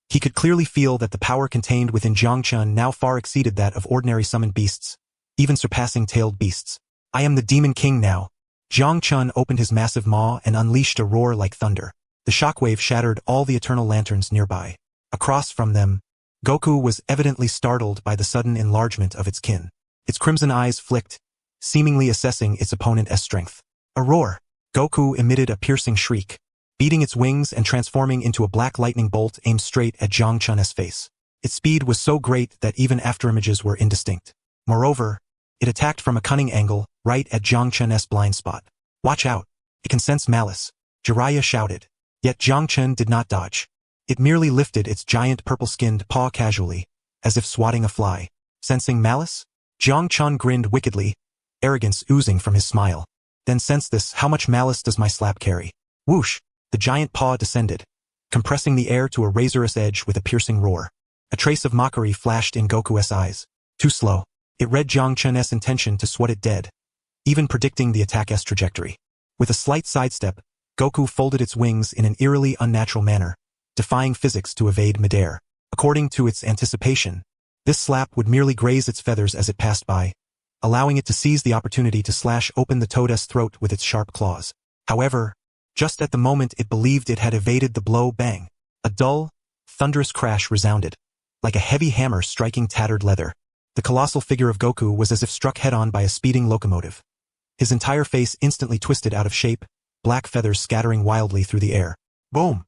He could clearly feel that the power contained within Jiang-chun now far exceeded that of ordinary summoned beasts, even surpassing tailed beasts. I am the Demon King now. Jiang Chun opened his massive maw and unleashed a roar like thunder. The shockwave shattered all the eternal lanterns nearby. Across from them, Goku was evidently startled by the sudden enlargement of its kin. Its crimson eyes flicked, seemingly assessing its opponent's strength. A roar. Goku emitted a piercing shriek, beating its wings and transforming into a black lightning bolt aimed straight at Jiang Chun's face. Its speed was so great that even afterimages were indistinct. Moreover, it attacked from a cunning angle, right at Jiang Chun's blind spot. Watch out! It can sense malice, Jiraiya shouted. Yet Jiang Chun did not dodge. It merely lifted its giant purple-skinned paw casually, as if swatting a fly. Sensing malice? Jiang Chun grinned wickedly, arrogance oozing from his smile. Then sense this, how much malice does my slap carry? Whoosh! The giant paw descended, compressing the air to a razorous edge with a piercing roar. A trace of mockery flashed in Goku's eyes. Too slow. It read Jiang Chun's intention to swat it dead, even predicting the attack's trajectory. With a slight sidestep, Goku folded its wings in an eerily unnatural manner, defying physics to evade midair. According to its anticipation, this slap would merely graze its feathers as it passed by, allowing it to seize the opportunity to slash open the toad's throat with its sharp claws. However, just at the moment it believed it had evaded the blow, bang! A dull, thunderous crash resounded, like a heavy hammer striking tattered leather. The colossal figure of Goku was as if struck head-on by a speeding locomotive. His entire face instantly twisted out of shape, black feathers scattering wildly through the air. Boom!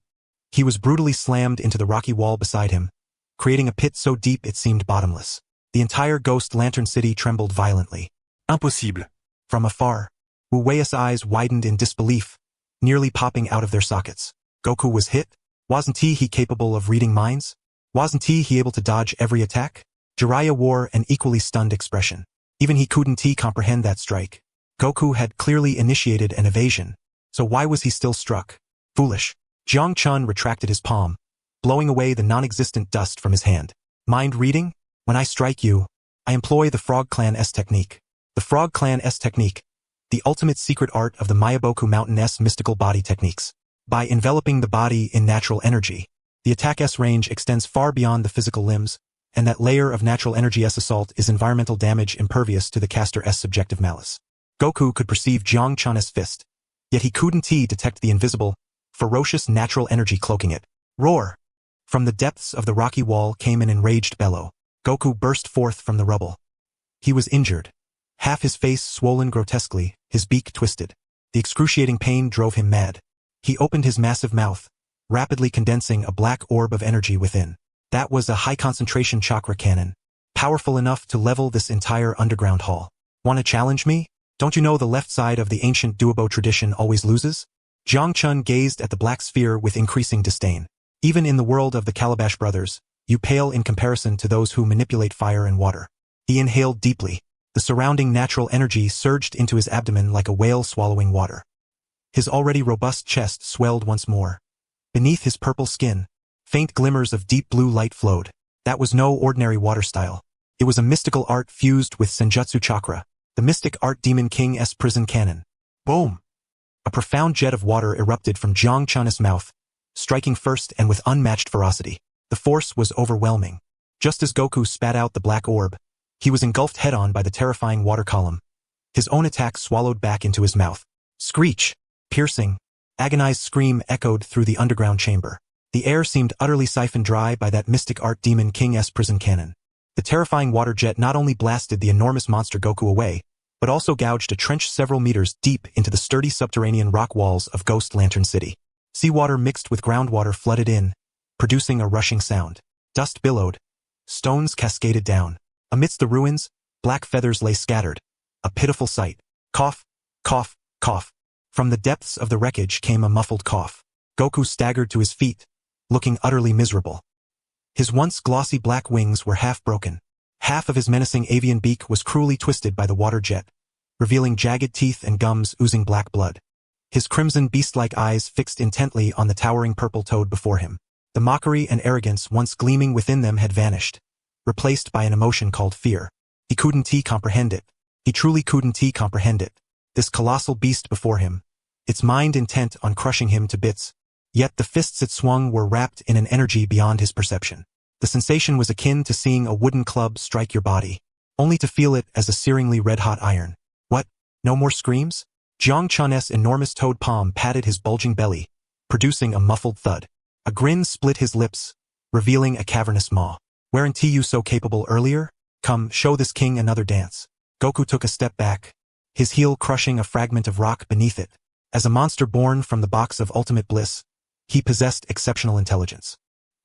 He was brutally slammed into the rocky wall beside him, creating a pit so deep it seemed bottomless. The entire Ghost Lantern City trembled violently. Impossible. From afar, Wu Wei's eyes widened in disbelief, nearly popping out of their sockets. Goku was hit? Wasn't he capable of reading minds? Wasn't he able to dodge every attack? Jiraiya wore an equally stunned expression. Even he couldn't comprehend that strike. Goku had clearly initiated an evasion, so why was he still struck? Foolish. Jiang Chun retracted his palm, blowing away the non-existent dust from his hand. Mind reading? When I strike you, I employ the Frog Clan's technique. The Frog Clan's technique, the ultimate secret art of the Myaboku Mountain's mystical body techniques. By enveloping the body in natural energy, the attack's range extends far beyond the physical limbs, and that layer of natural energy's assault is environmental damage impervious to the caster's subjective malice. Goku could perceive Jiang Chun's fist, yet he couldn't detect the invisible, ferocious natural energy cloaking it. Roar! From the depths of the rocky wall came an enraged bellow. Goku burst forth from the rubble. He was injured. Half his face swollen grotesquely, his beak twisted. The excruciating pain drove him mad. He opened his massive mouth, rapidly condensing a black orb of energy within. That was a high-concentration chakra cannon, powerful enough to level this entire underground hall. Want to challenge me? Don't you know the left side of the ancient duobo tradition always loses? Jiang Chun gazed at the black sphere with increasing disdain. Even in the world of the Calabash brothers, you pale in comparison to those who manipulate fire and water. He inhaled deeply. The surrounding natural energy surged into his abdomen like a whale swallowing water. His already robust chest swelled once more. Beneath his purple skin, faint glimmers of deep blue light flowed. That was no ordinary water style. It was a mystical art fused with Senjutsu chakra, the mystic art Demon King's prison cannon. Boom! A profound jet of water erupted from Jiang Chun's mouth, striking first and with unmatched ferocity. The force was overwhelming. Just as Goku spat out the black orb, he was engulfed head-on by the terrifying water column. His own attack swallowed back into his mouth. Screech! Piercing, agonized scream echoed through the underground chamber. The air seemed utterly siphoned dry by that mystic art Demon King's prison cannon. The terrifying water jet not only blasted the enormous monster Goku away, but also gouged a trench several meters deep into the sturdy subterranean rock walls of Ghost Lantern City. Seawater mixed with groundwater flooded in, producing a rushing sound. Dust billowed. Stones cascaded down. Amidst the ruins, black feathers lay scattered. A pitiful sight. Cough, cough, cough. From the depths of the wreckage came a muffled cough. Goku staggered to his feet, looking utterly miserable. His once glossy black wings were half broken. Half of his menacing avian beak was cruelly twisted by the water jet, revealing jagged teeth and gums oozing black blood. His crimson beast-like eyes fixed intently on the towering purple toad before him. The mockery and arrogance once gleaming within them had vanished, replaced by an emotion called fear. He couldn't comprehend it. He truly couldn't comprehend it. This colossal beast before him, its mind intent on crushing him to bits. Yet the fists it swung were wrapped in an energy beyond his perception. The sensation was akin to seeing a wooden club strike your body, only to feel it as a searingly red-hot iron. What? No more screams? Jiang Chun's enormous toad palm patted his bulging belly, producing a muffled thud. A grin split his lips, revealing a cavernous maw. Weren't you so capable earlier? Come, show this king another dance. Goku took a step back, his heel crushing a fragment of rock beneath it. As a monster born from the box of ultimate bliss, he possessed exceptional intelligence.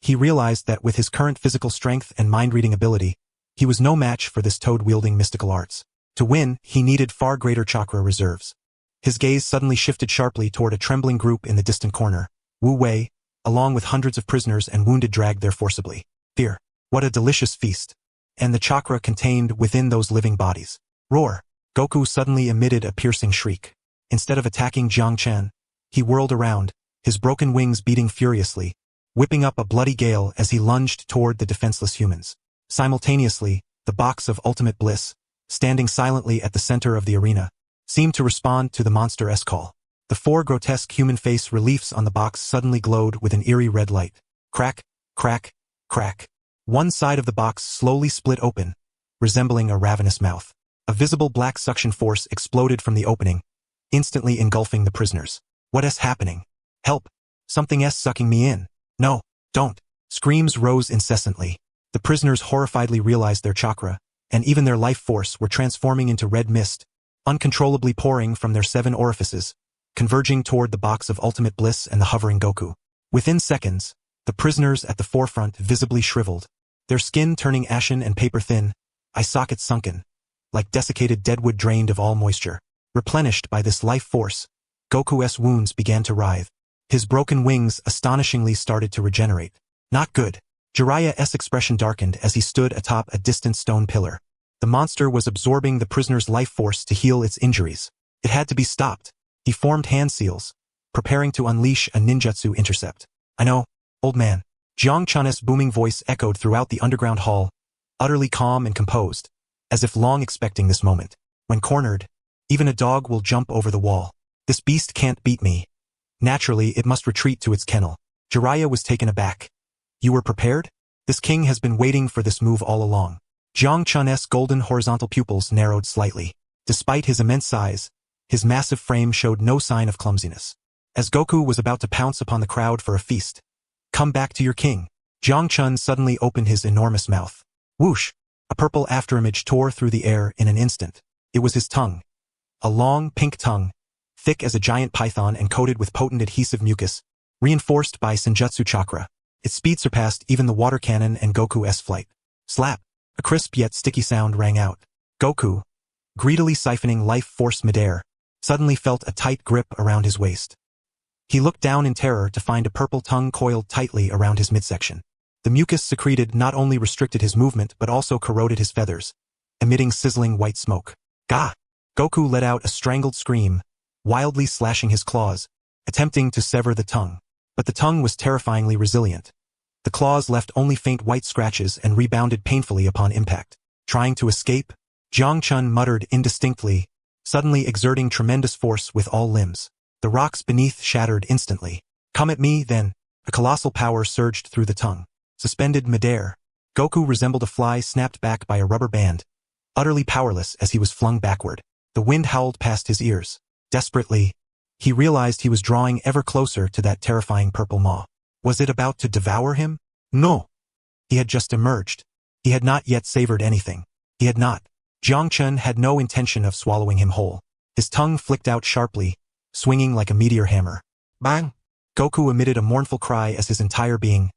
He realized that with his current physical strength and mind-reading ability, he was no match for this toad-wielding mystical arts. To win, he needed far greater chakra reserves. His gaze suddenly shifted sharply toward a trembling group in the distant corner. Wu Wei, along with hundreds of prisoners and wounded, dragged there forcibly. Fear. What a delicious feast. And the chakra contained within those living bodies. Roar. Goku suddenly emitted a piercing shriek. Instead of attacking Jiang Chen, he whirled around, his broken wings beating furiously, whipping up a bloody gale as he lunged toward the defenseless humans. Simultaneously, the box of ultimate bliss, standing silently at the center of the arena, seemed to respond to the monster-esque call. The 4 grotesque human face reliefs on the box suddenly glowed with an eerie red light. Crack, crack, crack. One side of the box slowly split open, resembling a ravenous mouth. A visible black suction force exploded from the opening, instantly engulfing the prisoners. What is happening? Help! Something sucking me in. No, don't. Screams rose incessantly. The prisoners horrifiedly realized their chakra, and even their life force, were transforming into red mist, uncontrollably pouring from their 7 orifices, converging toward the box of ultimate bliss and the hovering Goku. Within seconds, the prisoners at the forefront visibly shriveled, their skin turning ashen and paper-thin, eye sockets sunken, like desiccated deadwood drained of all moisture. Replenished by this life force, Goku's wounds began to writhe. His broken wings astonishingly started to regenerate. Not good. Jiraiya's expression darkened as he stood atop a distant stone pillar. The monster was absorbing the prisoner's life force to heal its injuries. It had to be stopped. He formed hand seals, preparing to unleash a ninjutsu intercept. I know, old man. Jiang Chun's booming voice echoed throughout the underground hall, utterly calm and composed, as if long expecting this moment. When cornered, even a dog will jump over the wall. This beast can't beat me. Naturally, it must retreat to its kennel. Jiraiya was taken aback. You were prepared? This king has been waiting for this move all along. Jiang Chun's golden horizontal pupils narrowed slightly. Despite his immense size, his massive frame showed no sign of clumsiness. As Goku was about to pounce upon the crowd for a feast, come back to your king. Jiang Chun suddenly opened his enormous mouth. Whoosh! A purple afterimage tore through the air in an instant. It was his tongue. A long, pink tongue, thick as a giant python and coated with potent adhesive mucus, reinforced by senjutsu chakra. Its speed surpassed even the water cannon and Goku's flight. Slap! A crisp yet sticky sound rang out. Goku, greedily siphoning life force midair, suddenly felt a tight grip around his waist. He looked down in terror to find a purple tongue coiled tightly around his midsection. The mucus secreted not only restricted his movement but also corroded his feathers, emitting sizzling white smoke. Gah! Goku let out a strangled scream, wildly slashing his claws, attempting to sever the tongue. But the tongue was terrifyingly resilient. The claws left only faint white scratches and rebounded painfully upon impact. Trying to escape? Jiang Chun muttered indistinctly, suddenly exerting tremendous force with all limbs. The rocks beneath shattered instantly. Come at me, then. A colossal power surged through the tongue. Suspended midair, Goku resembled a fly snapped back by a rubber band, utterly powerless as he was flung backward. The wind howled past his ears. Desperately, he realized he was drawing ever closer to that terrifying purple maw. Was it about to devour him? No. He had just emerged. He had not yet savored anything. He had not. Jiang Chun had no intention of swallowing him whole. His tongue flicked out sharply, swinging like a meteor hammer. Bang! Goku emitted a mournful cry as his entire being,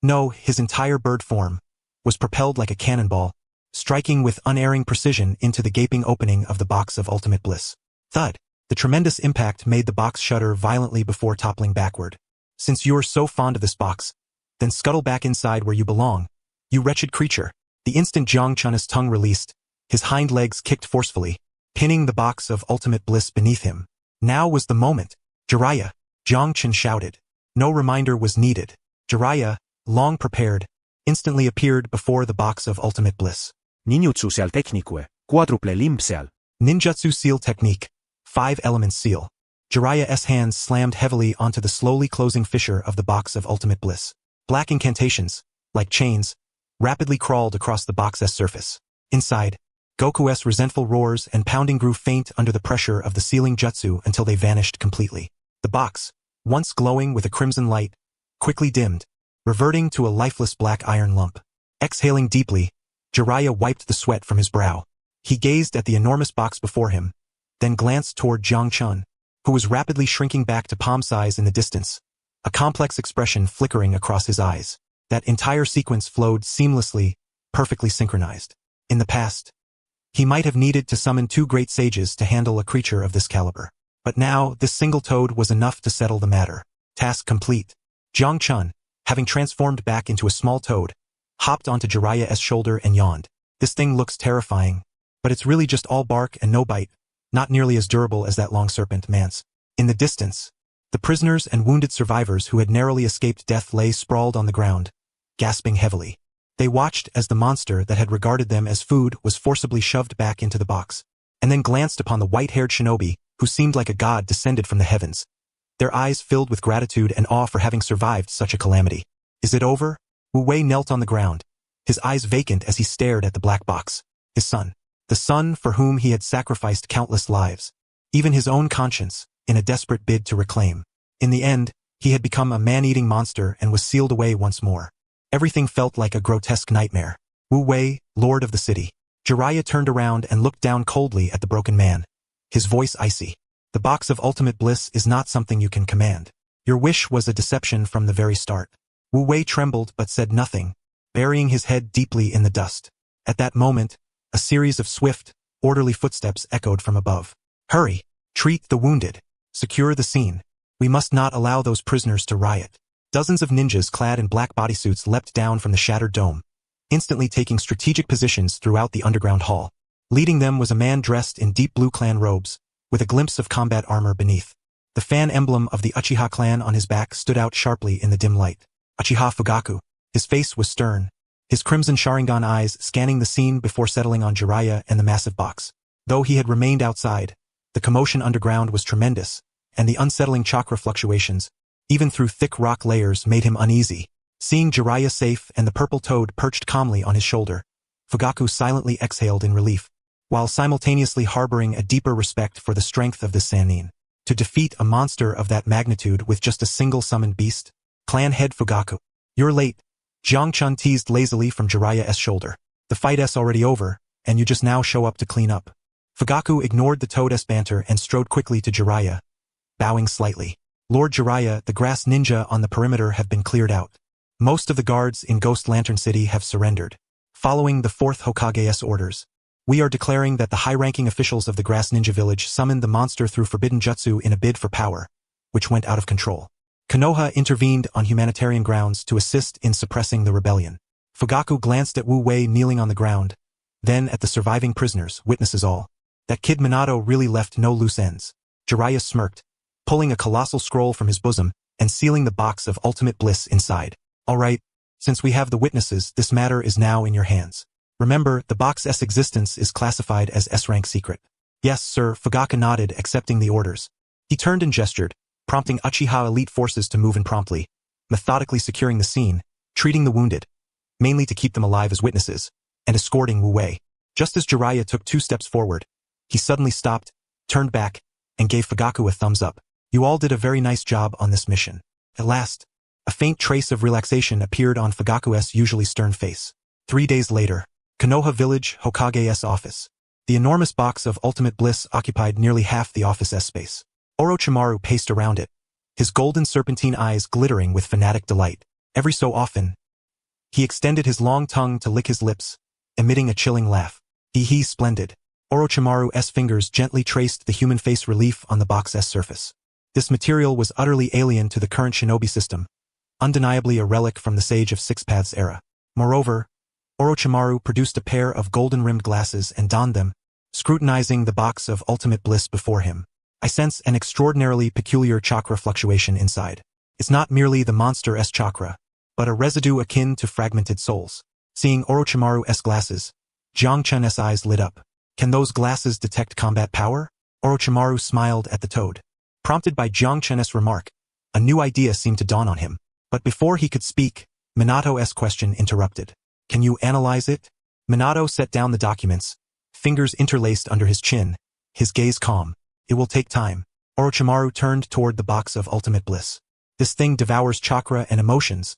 no, his entire bird form, was propelled like a cannonball, striking with unerring precision into the gaping opening of the box of ultimate bliss. Thud! The tremendous impact made the box shudder violently before toppling backward. Since you are so fond of this box, then scuttle back inside where you belong, you wretched creature. The instant Jiang Chun's tongue released, his hind legs kicked forcefully, pinning the box of ultimate bliss beneath him. Now was the moment. Jiraiya! Jiang Chun shouted. No reminder was needed. Jiraiya, long prepared, instantly appeared before the box of ultimate bliss. Ninjutsu seal technique, quadruple limb seal. Ninjutsu seal technique, 5-element seal. Jiraiya's hands slammed heavily onto the slowly closing fissure of the box of ultimate bliss. Black incantations, like chains, rapidly crawled across the box's surface. Inside, Goku's resentful roars and pounding grew faint under the pressure of the sealing jutsu until they vanished completely. The box, once glowing with a crimson light, quickly dimmed, reverting to a lifeless black iron lump. Exhaling deeply, Jiraiya wiped the sweat from his brow. He gazed at the enormous box before him, then glanced toward Jiang Chun, who was rapidly shrinking back to palm size in the distance, a complex expression flickering across his eyes. That entire sequence flowed seamlessly, perfectly synchronized. In the past, he might have needed to summon 2 great sages to handle a creature of this caliber. But now, this single toad was enough to settle the matter. Task complete. Jiang Chun, having transformed back into a small toad, hopped onto Jiraiya's shoulder and yawned. This thing looks terrifying, but it's really just all bark and no bite, not nearly as durable as that long serpent man's. In the distance, the prisoners and wounded survivors who had narrowly escaped death lay sprawled on the ground, gasping heavily. They watched as the monster that had regarded them as food was forcibly shoved back into the box, and then glanced upon the white-haired shinobi, who seemed like a god descended from the heavens, their eyes filled with gratitude and awe for having survived such a calamity. Is it over? Wu Wei knelt on the ground, his eyes vacant as he stared at the black box. His son. The son for whom he had sacrificed countless lives, even his own conscience, in a desperate bid to reclaim. In the end, he had become a man-eating monster and was sealed away once more. Everything felt like a grotesque nightmare. Wu Wei, lord of the city. Jiraiya turned around and looked down coldly at the broken man, his voice icy. The box of ultimate bliss is not something you can command. Your wish was a deception from the very start. Wu Wei trembled but said nothing, burying his head deeply in the dust. At that moment, a series of swift, orderly footsteps echoed from above. Hurry! Treat the wounded. Secure the scene. We must not allow those prisoners to riot. Dozens of ninjas clad in black bodysuits leapt down from the shattered dome, instantly taking strategic positions throughout the underground hall. Leading them was a man dressed in deep blue clan robes, with a glimpse of combat armor beneath. The fan emblem of the Uchiha clan on his back stood out sharply in the dim light. Uchiha Fugaku. His face was stern, his crimson Sharingan eyes scanning the scene before settling on Jiraiya and the massive box. Though he had remained outside, the commotion underground was tremendous, and the unsettling chakra fluctuations, even through thick rock layers, made him uneasy. Seeing Jiraiya safe and the purple toad perched calmly on his shoulder, Fugaku silently exhaled in relief, while simultaneously harboring a deeper respect for the strength of this Sannin. To defeat a monster of that magnitude with just a single summoned beast? Clan head Fugaku. You're late. Jiang Chun teased lazily from Jiraiya's shoulder. The fight's already over, and you just now show up to clean up. Fugaku ignored the toad's banter and strode quickly to Jiraiya, bowing slightly. Lord Jiraiya, the grass ninja on the perimeter have been cleared out. Most of the guards in Ghost Lantern City have surrendered. Following the 4th Hokage's orders, we are declaring that the high-ranking officials of the Grass Ninja Village summoned the monster through forbidden jutsu in a bid for power, which went out of control. Konoha intervened on humanitarian grounds to assist in suppressing the rebellion. Fugaku glanced at Wu Wei kneeling on the ground, then at the surviving prisoners, witnesses all. That kid Minato really left no loose ends. Jiraiya smirked, pulling a colossal scroll from his bosom and sealing the box of ultimate bliss inside. All right, since we have the witnesses, this matter is now in your hands. Remember, the box's existence is classified as S-rank secret. Yes, sir, Fugaku nodded, accepting the orders. He turned and gestured, prompting Uchiha elite forces to move in promptly, methodically securing the scene, treating the wounded, mainly to keep them alive as witnesses, and escorting Wu Wei. Just as Jiraiya took 2 steps forward, he suddenly stopped, turned back, and gave Fugaku a thumbs up. You all did a very nice job on this mission. At last, a faint trace of relaxation appeared on Fugaku's usually stern face. 3 days later, Konoha Village, Hokage's office. The enormous box of ultimate bliss occupied nearly half the office's space. Orochimaru paced around it, his golden serpentine eyes glittering with fanatic delight. Every so often, he extended his long tongue to lick his lips, emitting a chilling laugh. Hee, splendid. Orochimaru's fingers gently traced the human face relief on the box's surface. This material was utterly alien to the current shinobi system, undeniably a relic from the Sage of Six Paths era. Moreover, Orochimaru produced a pair of golden-rimmed glasses and donned them, scrutinizing the box of ultimate bliss before him. I sense an extraordinarily peculiar chakra fluctuation inside. It's not merely the monster's chakra, but a residue akin to fragmented souls. Seeing Orochimaru's glasses, Jiang Chun's eyes lit up. Can those glasses detect combat power? Orochimaru smiled at the toad. Prompted by Jiang Chun's remark, a new idea seemed to dawn on him. But before he could speak, Minato's question interrupted. Can you analyze it? Minato set down the documents, fingers interlaced under his chin, his gaze calm. It will take time. Orochimaru turned toward the box of ultimate bliss. This thing devours chakra and emotions,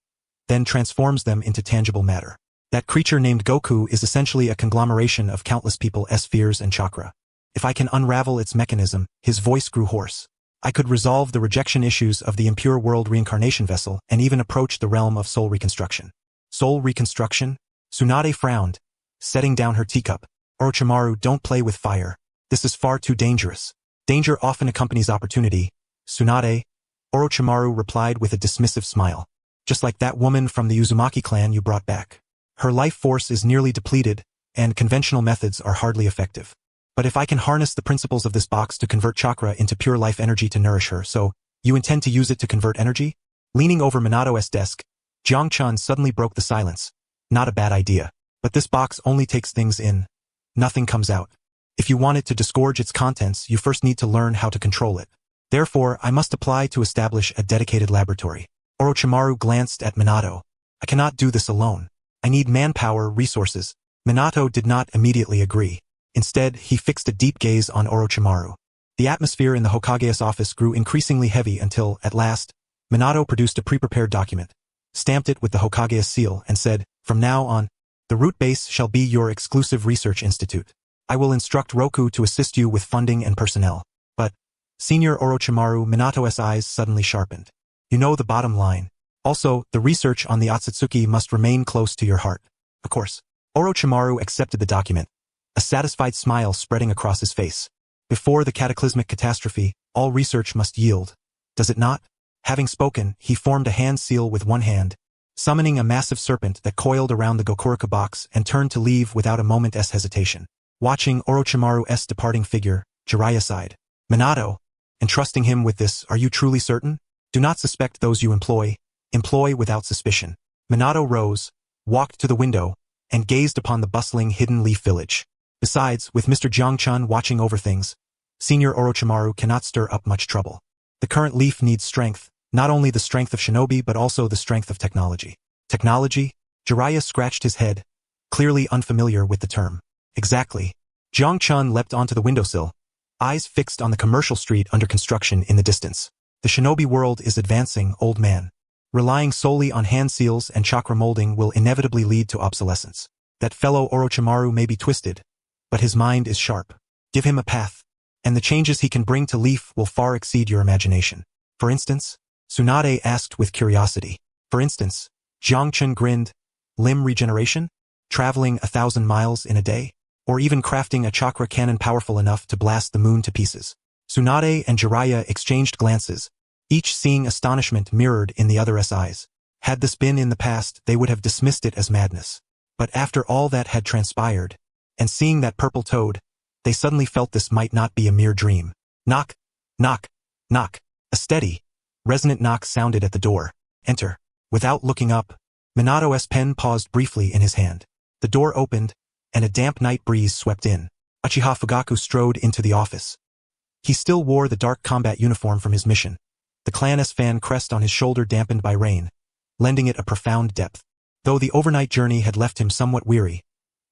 then transforms them into tangible matter. That creature named Goku is essentially a conglomeration of countless people's fears and chakra. If I can unravel its mechanism, his voice grew hoarse. I could resolve the rejection issues of the impure world reincarnation vessel and even approach the realm of soul reconstruction. Soul reconstruction? Tsunade frowned, setting down her teacup. Orochimaru, don't play with fire. This is far too dangerous. Danger often accompanies opportunity. Tsunade, Orochimaru replied with a dismissive smile. Just like that woman from the Uzumaki clan you brought back. Her life force is nearly depleted, and conventional methods are hardly effective. But if I can harness the principles of this box to convert chakra into pure life energy to nourish her, so, you intend to use it to convert energy? Leaning over Minato's desk, Jiang-chan suddenly broke the silence. Not a bad idea. But this box only takes things in. Nothing comes out. If you want it to disgorge its contents, you first need to learn how to control it. Therefore, I must apply to establish a dedicated laboratory. Orochimaru glanced at Minato. I cannot do this alone. I need manpower, resources. Minato did not immediately agree. Instead, he fixed a deep gaze on Orochimaru. The atmosphere in the Hokage's office grew increasingly heavy until, at last, Minato produced a pre-prepared document, stamped it with the Hokage's seal, and said, "From now on, the root base shall be your exclusive research institute. I will instruct Roku to assist you with funding and personnel." But, Senior Orochimaru, Minato's eyes suddenly sharpened. You know the bottom line. Also, the research on the Otsutsuki must remain close to your heart. Of course. Orochimaru accepted the document, a satisfied smile spreading across his face. Before the cataclysmic catastrophe, all research must yield. Does it not? Having spoken, he formed a hand seal with one hand, summoning a massive serpent that coiled around the Gokuruka box and turned to leave without a moment's hesitation. Watching Orochimaru's departing figure, Jiraiya sighed. Minato, entrusting him with this, are you truly certain? Do not suspect those you employ. Employ without suspicion. Minato rose, walked to the window, and gazed upon the bustling Hidden Leaf village. Besides, with Mr. Jiang-chan watching over things, Senior Orochimaru cannot stir up much trouble. The current leaf needs strength, not only the strength of shinobi but also the strength of technology. Technology? Jiraiya scratched his head, clearly unfamiliar with the term. Exactly. Jiang-chan leapt onto the windowsill, eyes fixed on the commercial street under construction in the distance. The shinobi world is advancing, old man. Relying solely on hand seals and chakra molding will inevitably lead to obsolescence. That fellow Orochimaru may be twisted, but his mind is sharp. Give him a path, and the changes he can bring to Leaf will far exceed your imagination. For instance? Tsunade asked with curiosity. For instance? Jiang-chan grinned. Limb regeneration? Traveling 1,000 miles in a day? Or even crafting a chakra cannon powerful enough to blast the moon to pieces? Tsunade and Jiraiya exchanged glances, each seeing astonishment mirrored in the other's eyes. Had this been in the past, they would have dismissed it as madness. But after all that had transpired, and seeing that purple toad, they suddenly felt this might not be a mere dream. Knock, knock, knock. A steady, resonant knock sounded at the door. Enter. Without looking up, Minato's pen paused briefly in his hand. The door opened, and a damp night breeze swept in. Uchiha Fugaku strode into the office. He still wore the dark combat uniform from his mission, the clan's fan crest on his shoulder dampened by rain, lending it a profound depth. Though the overnight journey had left him somewhat weary,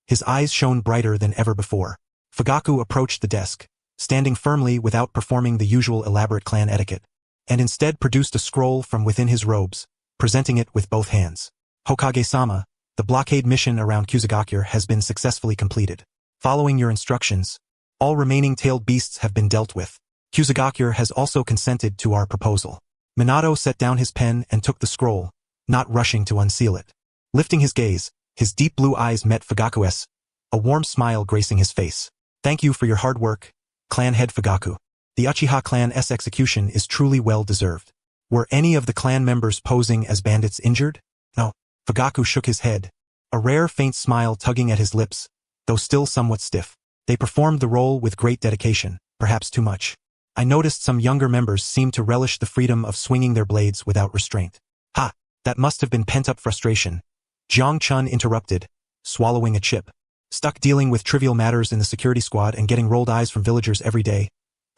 his eyes shone brighter than ever before. Fugaku approached the desk, standing firmly without performing the usual elaborate clan etiquette, and instead produced a scroll from within his robes, presenting it with both hands. Hokage-sama, the blockade mission around Kusagaku has been successfully completed. Following your instructions, all remaining tailed beasts have been dealt with. Kusagaku has also consented to our proposal. Minato set down his pen and took the scroll, not rushing to unseal it. Lifting his gaze, his deep blue eyes met Fugaku's, a warm smile gracing his face. Thank you for your hard work, clan head Fugaku. The Uchiha clan's execution is truly well deserved. Were any of the clan members posing as bandits injured? No. Fugaku shook his head, a rare faint smile tugging at his lips, though still somewhat stiff. They performed the role with great dedication, perhaps too much. I noticed some younger members seemed to relish the freedom of swinging their blades without restraint. Ha! That must have been pent-up frustration. Jiang-chan interrupted, swallowing a chip. Stuck dealing with trivial matters in the security squad and getting rolled eyes from villagers every day.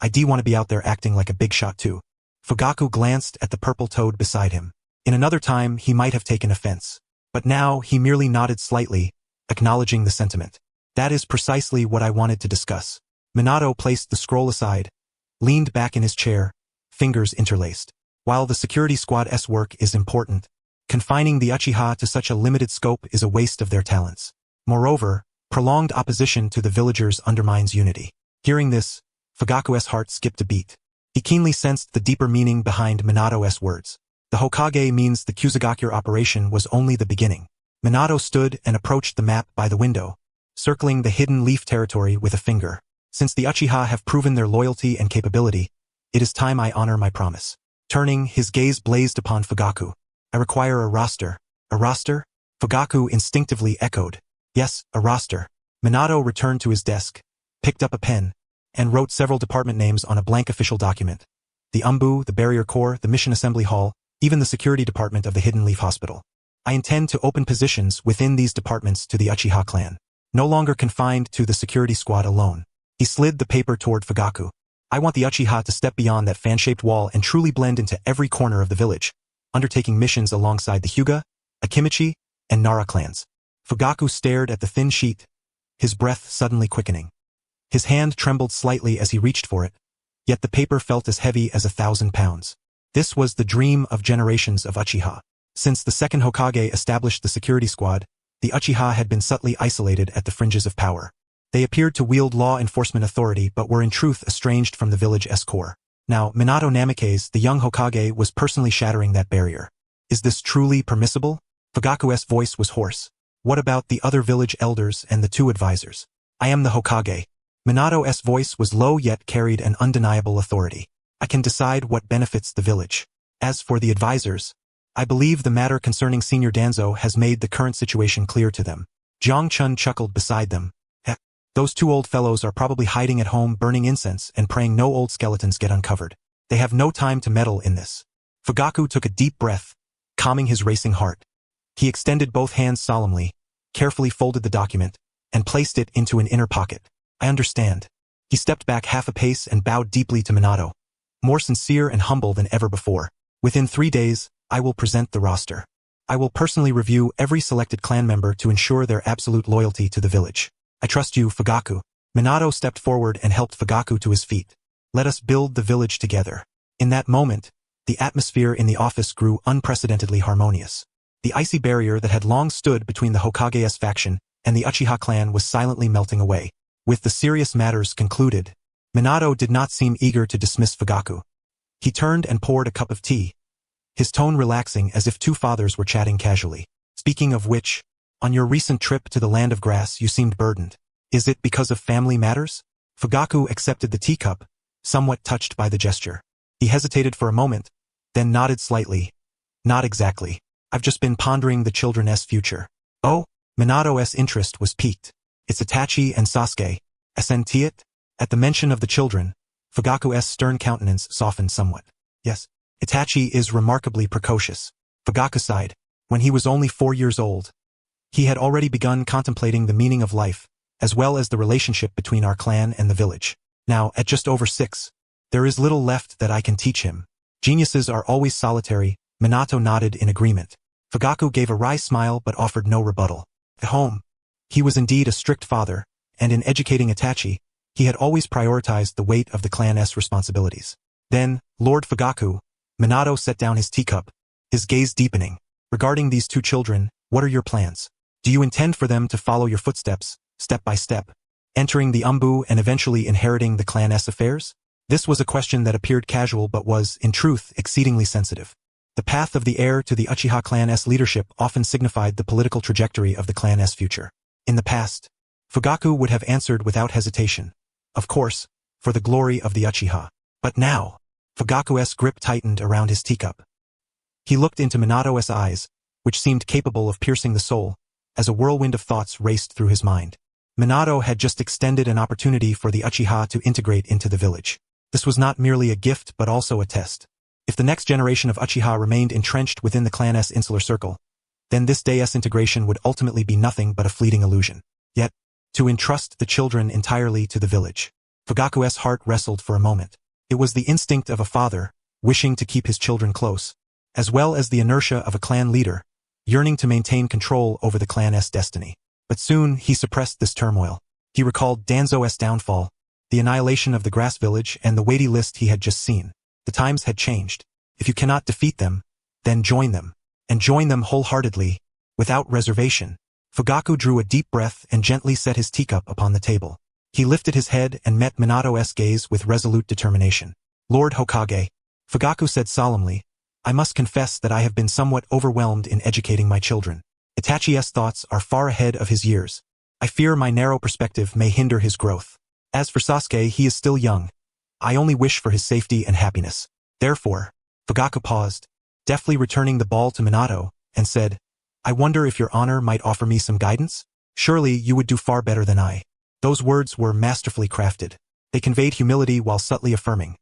I do want to be out there acting like a big shot too. Fugaku glanced at the purple toad beside him. In another time, he might have taken offense. But now, he merely nodded slightly, acknowledging the sentiment. That is precisely what I wanted to discuss. Minato placed the scroll aside, leaned back in his chair, fingers interlaced. While the security squad's work is important, confining the Uchiha to such a limited scope is a waste of their talents. Moreover, prolonged opposition to the villagers undermines unity. Hearing this, Fugaku's heart skipped a beat. He keenly sensed the deeper meaning behind Minato's words. The Hokage means the Kusagakure operation was only the beginning. Minato stood and approached the map by the window, circling the hidden leaf territory with a finger. Since the Uchiha have proven their loyalty and capability, it is time I honor my promise. Turning, his gaze blazed upon Fugaku. I require a roster. A roster? Fugaku instinctively echoed. Yes, a roster. Minato returned to his desk, picked up a pen, and wrote several department names on a blank official document. The Umbu, the Barrier Corps, the Mission Assembly Hall, even the security department of the Hidden Leaf Hospital. I intend to open positions within these departments to the Uchiha clan, no longer confined to the security squad alone. He slid the paper toward Fugaku. I want the Uchiha to step beyond that fan-shaped wall and truly blend into every corner of the village, undertaking missions alongside the Hyuga, Akimichi, and Nara clans. Fugaku stared at the thin sheet, his breath suddenly quickening. His hand trembled slightly as he reached for it, yet the paper felt as heavy as 1,000 pounds. This was the dream of generations of Uchiha. Since the second Hokage established the security squad, the Uchiha had been subtly isolated at the fringes of power. They appeared to wield law enforcement authority but were in truth estranged from the village's core. Now, Minato Namikaze, the young Hokage, was personally shattering that barrier. Is this truly permissible? Fugaku's voice was hoarse. What about the other village elders and the two advisors? I am the Hokage. Minato's voice was low yet carried an undeniable authority. I can decide what benefits the village. As for the advisors, I believe the matter concerning Senior Danzo has made the current situation clear to them. Jiang Chun chuckled beside them. Those two old fellows are probably hiding at home burning incense and praying no old skeletons get uncovered. They have no time to meddle in this. Fugaku took a deep breath, calming his racing heart. He extended both hands solemnly, carefully folded the document, and placed it into an inner pocket. I understand. He stepped back half a pace and bowed deeply to Minato, more sincere and humble than ever before. Within 3 days, I will present the roster. I will personally review every selected clan member to ensure their absolute loyalty to the village. I trust you, Fugaku. Minato stepped forward and helped Fugaku to his feet. Let us build the village together. In that moment, the atmosphere in the office grew unprecedentedly harmonious. The icy barrier that had long stood between the Hokage's faction and the Uchiha clan was silently melting away. With the serious matters concluded, Minato did not seem eager to dismiss Fugaku. He turned and poured a cup of tea, his tone relaxing as if two fathers were chatting casually. Speaking of which, on your recent trip to the Land of Grass you seemed burdened. Is it because of family matters? Fugaku accepted the teacup, somewhat touched by the gesture. He hesitated for a moment, then nodded slightly. Not exactly. I've just been pondering the children's future. Oh? Minato's interest was piqued. It's Itachi and Sasuke. Assentiate? At the mention of the children, Fugaku's stern countenance softened somewhat. Yes. Itachi is remarkably precocious. Fugaku sighed. When he was only 4 years old, he had already begun contemplating the meaning of life, as well as the relationship between our clan and the village. Now, at just over 6, there is little left that I can teach him. Geniuses are always solitary. Minato nodded in agreement. Fugaku gave a wry smile but offered no rebuttal. At home, he was indeed a strict father, and in educating Itachi, he had always prioritized the weight of the clan's responsibilities. Then, Lord Fugaku, Minato set down his teacup, his gaze deepening. Regarding these two children, what are your plans? Do you intend for them to follow your footsteps, step by step, entering the Umbu and eventually inheriting the clan's affairs? This was a question that appeared casual but was, in truth, exceedingly sensitive. The path of the heir to the Uchiha clan's leadership often signified the political trajectory of the clan's future. In the past, Fugaku would have answered without hesitation. Of course, for the glory of the Uchiha. But now, Fugaku's grip tightened around his teacup. He looked into Minato's eyes, which seemed capable of piercing the soul, as a whirlwind of thoughts raced through his mind. Minato had just extended an opportunity for the Uchiha to integrate into the village. This was not merely a gift but also a test. If the next generation of Uchiha remained entrenched within the clan's insular circle, then this day's integration would ultimately be nothing but a fleeting illusion. Yet, to entrust the children entirely to the village. Fugaku's heart wrestled for a moment. It was the instinct of a father, wishing to keep his children close, as well as the inertia of a clan leader, yearning to maintain control over the clan's destiny. But soon, he suppressed this turmoil. He recalled Danzo's downfall, the annihilation of the grass village, and the weighty list he had just seen. The times had changed. If you cannot defeat them, then join them. And join them wholeheartedly, without reservation. Fugaku drew a deep breath and gently set his teacup upon the table. He lifted his head and met Minato's gaze with resolute determination. Lord Hokage, Fugaku said solemnly, I must confess that I have been somewhat overwhelmed in educating my children. Itachi's thoughts are far ahead of his years. I fear my narrow perspective may hinder his growth. As for Sasuke, he is still young. I only wish for his safety and happiness. Therefore, Fugaku paused, deftly returning the ball to Minato, and said, I wonder if your honor might offer me some guidance? Surely you would do far better than I. Those words were masterfully crafted. They conveyed humility while subtly affirming.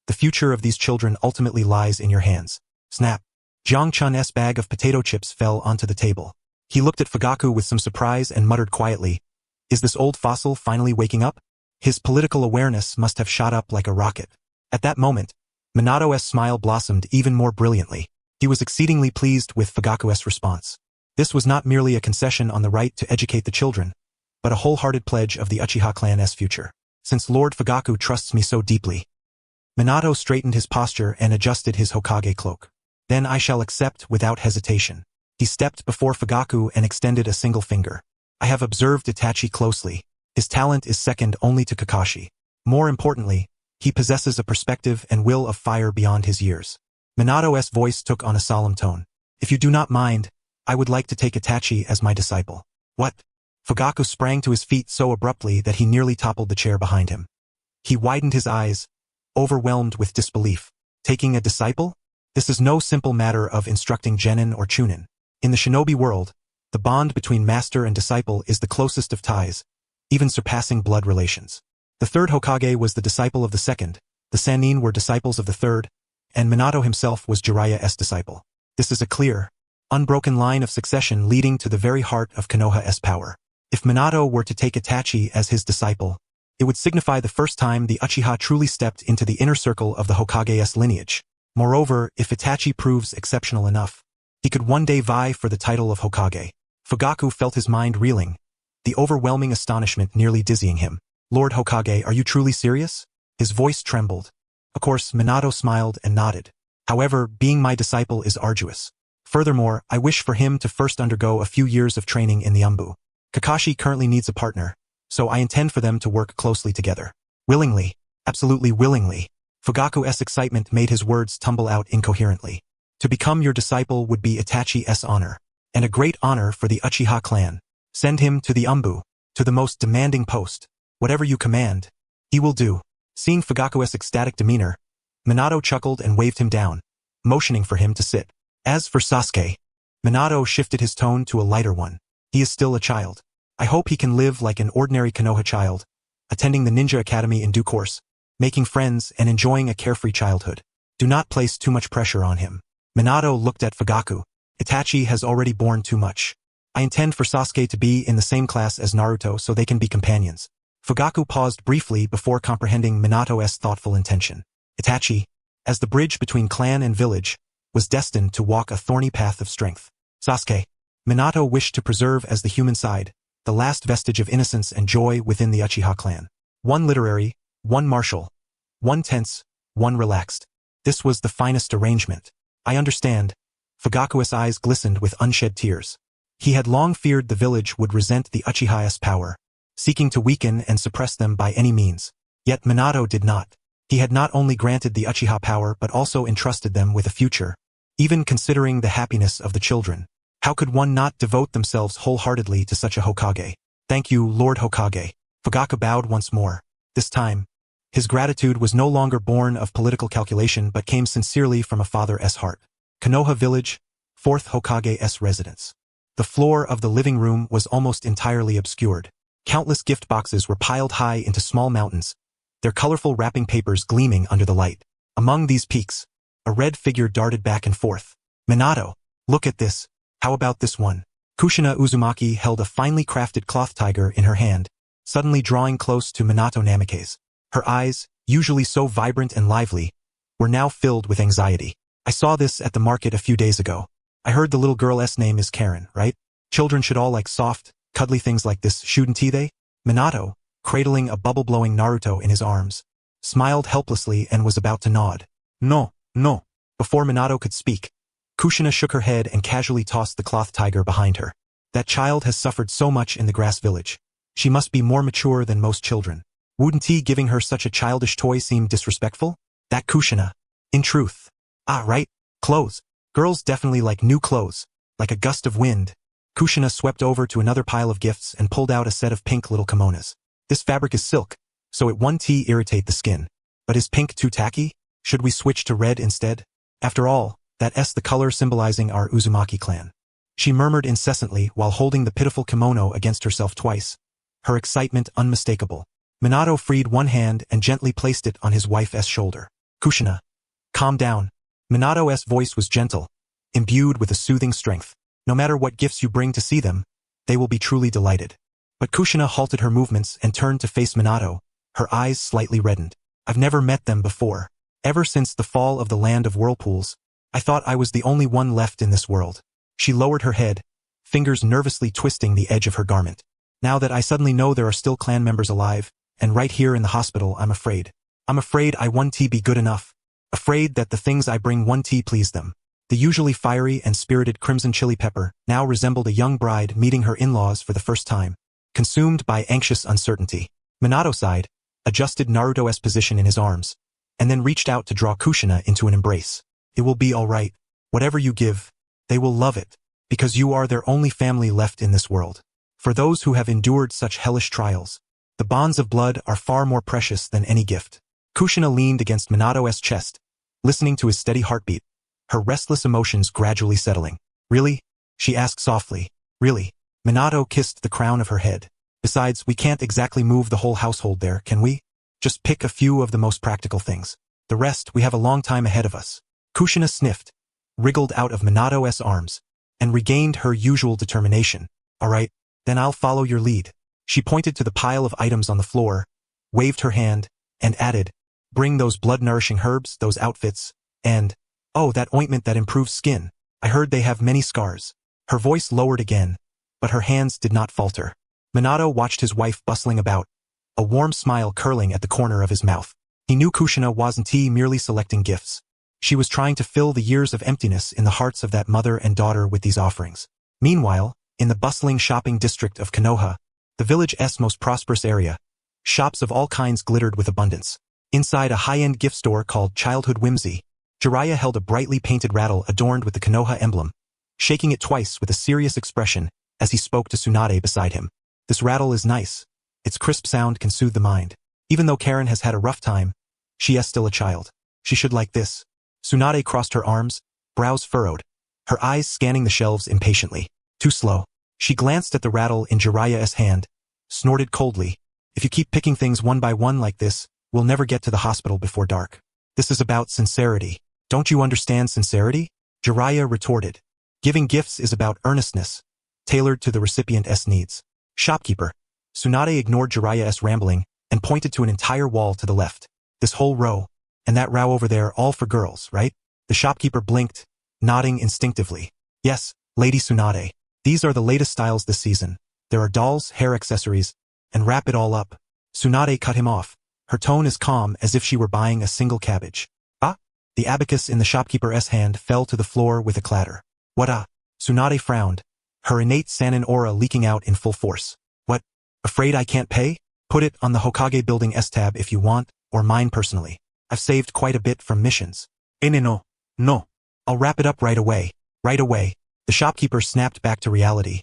The future of these children ultimately lies in your hands. Snap. Jiang Chun's bag of potato chips fell onto the table. He looked at Fugaku with some surprise and muttered quietly, Is this old fossil finally waking up? His political awareness must have shot up like a rocket. At that moment, Minato's smile blossomed even more brilliantly. He was exceedingly pleased with Fugaku's response. This was not merely a concession on the right to educate the children, but a wholehearted pledge of the Uchiha clan's future. Since Lord Fugaku trusts me so deeply. Minato straightened his posture and adjusted his Hokage cloak. Then I shall accept without hesitation. He stepped before Fugaku and extended a single finger. I have observed Itachi closely. His talent is second only to Kakashi. More importantly, he possesses a perspective and will of fire beyond his years. Minato's voice took on a solemn tone. If you do not mind, I would like to take Itachi as my disciple. What? Fugaku sprang to his feet so abruptly that he nearly toppled the chair behind him. He widened his eyes, overwhelmed with disbelief. Taking a disciple? This is no simple matter of instructing genin or chunin. In the shinobi world, the bond between master and disciple is the closest of ties, even surpassing blood relations. The third Hokage was the disciple of the second, the Sannin were disciples of the third, and Minato himself was Jiraiya's disciple. This is a clear, unbroken line of succession leading to the very heart of Konoha's power. If Minato were to take Itachi as his disciple, it would signify the first time the Uchiha truly stepped into the inner circle of the Hokage's lineage. Moreover, if Itachi proves exceptional enough, he could one day vie for the title of Hokage. Fugaku felt his mind reeling, the overwhelming astonishment nearly dizzying him. Lord Hokage, are you truly serious? His voice trembled. Of course, Minato smiled and nodded. However, being my disciple is arduous. Furthermore, I wish for him to first undergo a few years of training in the Umbu. Kakashi currently needs a partner, so I intend for them to work closely together. Willingly, absolutely willingly. Fugaku's excitement made his words tumble out incoherently. To become your disciple would be Itachi's honor, and a great honor for the Uchiha clan. Send him to the Umbu, to the most demanding post. Whatever you command, he will do. Seeing Fugaku's ecstatic demeanor, Minato chuckled and waved him down, motioning for him to sit. As for Sasuke, Minato shifted his tone to a lighter one. He is still a child. I hope he can live like an ordinary Konoha child, attending the ninja academy in due course, making friends and enjoying a carefree childhood. Do not place too much pressure on him. Minato looked at Fugaku. Itachi has already borne too much. I intend for Sasuke to be in the same class as Naruto so they can be companions. Fugaku paused briefly before comprehending Minato's thoughtful intention. Itachi, as the bridge between clan and village, was destined to walk a thorny path of strength. Sasuke, Minato wished to preserve as the human side, the last vestige of innocence and joy within the Uchiha clan. One literary, one martial, one tense, one relaxed. This was the finest arrangement. I understand. Fugaku's eyes glistened with unshed tears. He had long feared the village would resent the Uchiha's power, seeking to weaken and suppress them by any means. Yet Minato did not. He had not only granted the Uchiha power but also entrusted them with a future. Even considering the happiness of the children, how could one not devote themselves wholeheartedly to such a Hokage? Thank you, Lord Hokage. Fugaku bowed once more. This time, his gratitude was no longer born of political calculation but came sincerely from a father's heart. Konoha Village, 4th Hokage's residence. The floor of the living room was almost entirely obscured. Countless gift boxes were piled high into small mountains, their colorful wrapping papers gleaming under the light. Among these peaks, a red figure darted back and forth. Minato, look at this. How about this one? Kushina Uzumaki held a finely crafted cloth tiger in her hand, suddenly drawing close to Minato Namikaze. Her eyes, usually so vibrant and lively, were now filled with anxiety. I saw this at the market a few days ago. I heard the little girl's name is Karen, right? Children should all like soft, Cuddly things like this, shouldn't they? Minato, cradling a bubble-blowing Naruto in his arms, smiled helplessly and was about to nod. No, no. Before Minato could speak, Kushina shook her head and casually tossed the cloth tiger behind her. That child has suffered so much in the grass village. She must be more mature than most children. Wouldn't he giving her such a childish toy seem disrespectful? That Kushina. In truth. Ah, right. Clothes. Girls definitely like new clothes. Like a gust of wind. Kushina swept over to another pile of gifts and pulled out a set of pink little kimonos. This fabric is silk, so it won't irritate the skin. But is pink too tacky? Should we switch to red instead? After all, that's the color symbolizing our Uzumaki clan. She murmured incessantly while holding the pitiful kimono against herself twice. Her excitement unmistakable. Minato freed one hand and gently placed it on his wife's shoulder. Kushina. Calm down. Minato's voice was gentle, imbued with a soothing strength. No matter what gifts you bring to see them, they will be truly delighted. But Kushina halted her movements and turned to face Minato, her eyes slightly reddened. I've never met them before. Ever since the fall of the land of whirlpools, I thought I was the only one left in this world. She lowered her head, fingers nervously twisting the edge of her garment. Now that I suddenly know there are still clan members alive, and right here in the hospital, I'm afraid. I'm afraid I won't be good enough. Afraid that the things I bring won't please them. The usually fiery and spirited Crimson Chili Pepper now resembled a young bride meeting her in-laws for the first time, consumed by anxious uncertainty. Minato sighed, adjusted Naruto's position in his arms, and then reached out to draw Kushina into an embrace. It will be all right. Whatever you give, they will love it, because you are their only family left in this world. For those who have endured such hellish trials, the bonds of blood are far more precious than any gift. Kushina leaned against Minato's chest, listening to his steady heartbeat, her restless emotions gradually settling. Really? She asked softly. Really? Minato kissed the crown of her head. Besides, we can't exactly move the whole household there, can we? Just pick a few of the most practical things. The rest, we have a long time ahead of us. Kushina sniffed, wriggled out of Minato's arms, and regained her usual determination. All right, then I'll follow your lead. She pointed to the pile of items on the floor, waved her hand, and added, bring those blood-nourishing herbs, those outfits, and, oh, that ointment that improves skin. I heard they have many scars. Her voice lowered again, but her hands did not falter. Minato watched his wife bustling about, a warm smile curling at the corner of his mouth. He knew Kushina wasn't merely selecting gifts. She was trying to fill the years of emptiness in the hearts of that mother and daughter with these offerings. Meanwhile, in the bustling shopping district of Konoha, the village's most prosperous area, shops of all kinds glittered with abundance. Inside a high-end gift store called Childhood Whimsy, Jiraiya held a brightly painted rattle adorned with the Konoha emblem, shaking it twice with a serious expression as he spoke to Tsunade beside him. This rattle is nice. Its crisp sound can soothe the mind. Even though Karen has had a rough time, she is still a child. She should like this. Tsunade crossed her arms, brows furrowed, her eyes scanning the shelves impatiently. Too slow. She glanced at the rattle in Jiraiya's hand, snorted coldly. If you keep picking things one by one like this, we'll never get to the hospital before dark. This is about sincerity. Don't you understand sincerity? Jiraiya retorted. Giving gifts is about earnestness, tailored to the recipient's needs. Shopkeeper. Tsunade ignored Jiraiya's rambling and pointed to an entire wall to the left. This whole row, and that row over there, all for girls, right? The shopkeeper blinked, nodding instinctively. Yes, Lady Tsunade. These are the latest styles this season. There are dolls, hair accessories, and wrap it all up. Tsunade cut him off. Her tone as calm as if she were buying a single cabbage. Ah! The abacus in the shopkeeper's hand fell to the floor with a clatter. What ah? Tsunade frowned, her innate Sanin aura leaking out in full force. What? Afraid I can't pay? Put it on the Hokage building S-tab if you want, or mine personally. I've saved quite a bit from missions. No. No. I'll wrap it up right away. Right away. The shopkeeper snapped back to reality,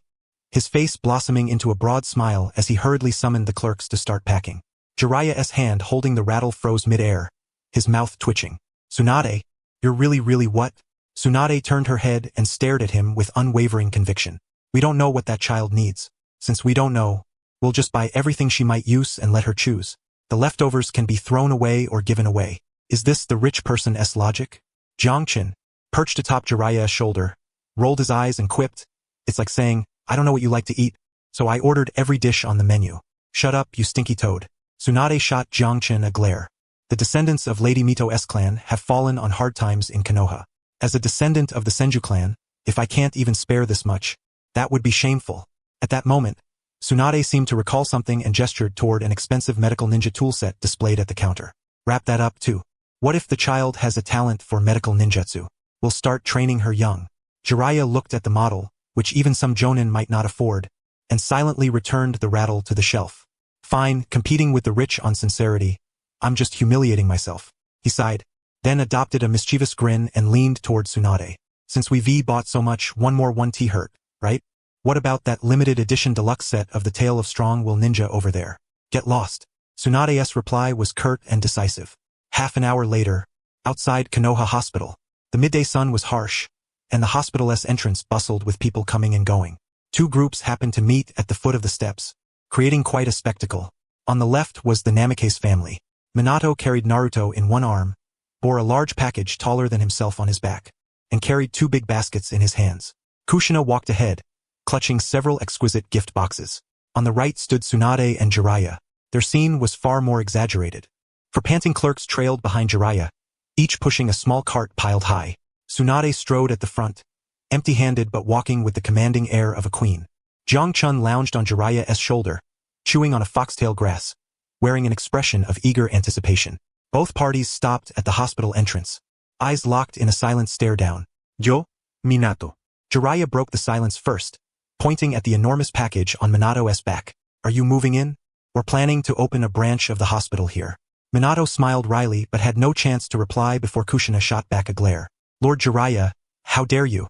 his face blossoming into a broad smile as he hurriedly summoned the clerks to start packing. Jiraiya's hand holding the rattle froze mid-air, his mouth twitching. Tsunade, you're really what? Tsunade turned her head and stared at him with unwavering conviction. We don't know what that child needs. Since we don't know, we'll just buy everything she might use and let her choose. The leftovers can be thrown away or given away. Is this the rich person's logic? Jiangqin, perched atop Jiraiya's shoulder, rolled his eyes and quipped, it's like saying, I don't know what you like to eat, so I ordered every dish on the menu. Shut up, you stinky toad. Tsunade shot Jiangqin a glare. The descendants of Lady Mito's clan have fallen on hard times in Konoha. As a descendant of the Senju clan, if I can't even spare this much, that would be shameful. At that moment, Tsunade seemed to recall something and gestured toward an expensive medical ninja toolset displayed at the counter. Wrap that up too. What if the child has a talent for medical ninjutsu? We'll start training her young. Jiraiya looked at the model, which even some jonin might not afford, and silently returned the rattle to the shelf. Fine, competing with the rich on sincerity. I'm just humiliating myself. He sighed, then adopted a mischievous grin and leaned toward Tsunade. Since we bought so much, one more 1T hurt, right? What about that limited edition deluxe set of the Tale of Strong Will Ninja over there? Get lost. Tsunade's reply was curt and decisive. Half an hour later, outside Konoha Hospital, the midday sun was harsh, and the hospital's entrance bustled with people coming and going. Two groups happened to meet at the foot of the steps, creating quite a spectacle. On the left was the Namikaze family. Minato carried Naruto in one arm, bore a large package taller than himself on his back, and carried two big baskets in his hands. Kushina walked ahead, clutching several exquisite gift boxes. On the right stood Tsunade and Jiraiya. Their scene was far more exaggerated. For panting clerks trailed behind Jiraiya, each pushing a small cart piled high. Tsunade strode at the front, empty-handed but walking with the commanding air of a queen. Jiang Chun lounged on Jiraiya's shoulder, chewing on a foxtail grass, wearing an expression of eager anticipation. Both parties stopped at the hospital entrance, eyes locked in a silent stare-down. Yo, Minato. Jiraiya broke the silence first, pointing at the enormous package on Minato's back. Are you moving in? We're planning to open a branch of the hospital here. Minato smiled wryly but had no chance to reply before Kushina shot back a glare. Lord Jiraiya, how dare you?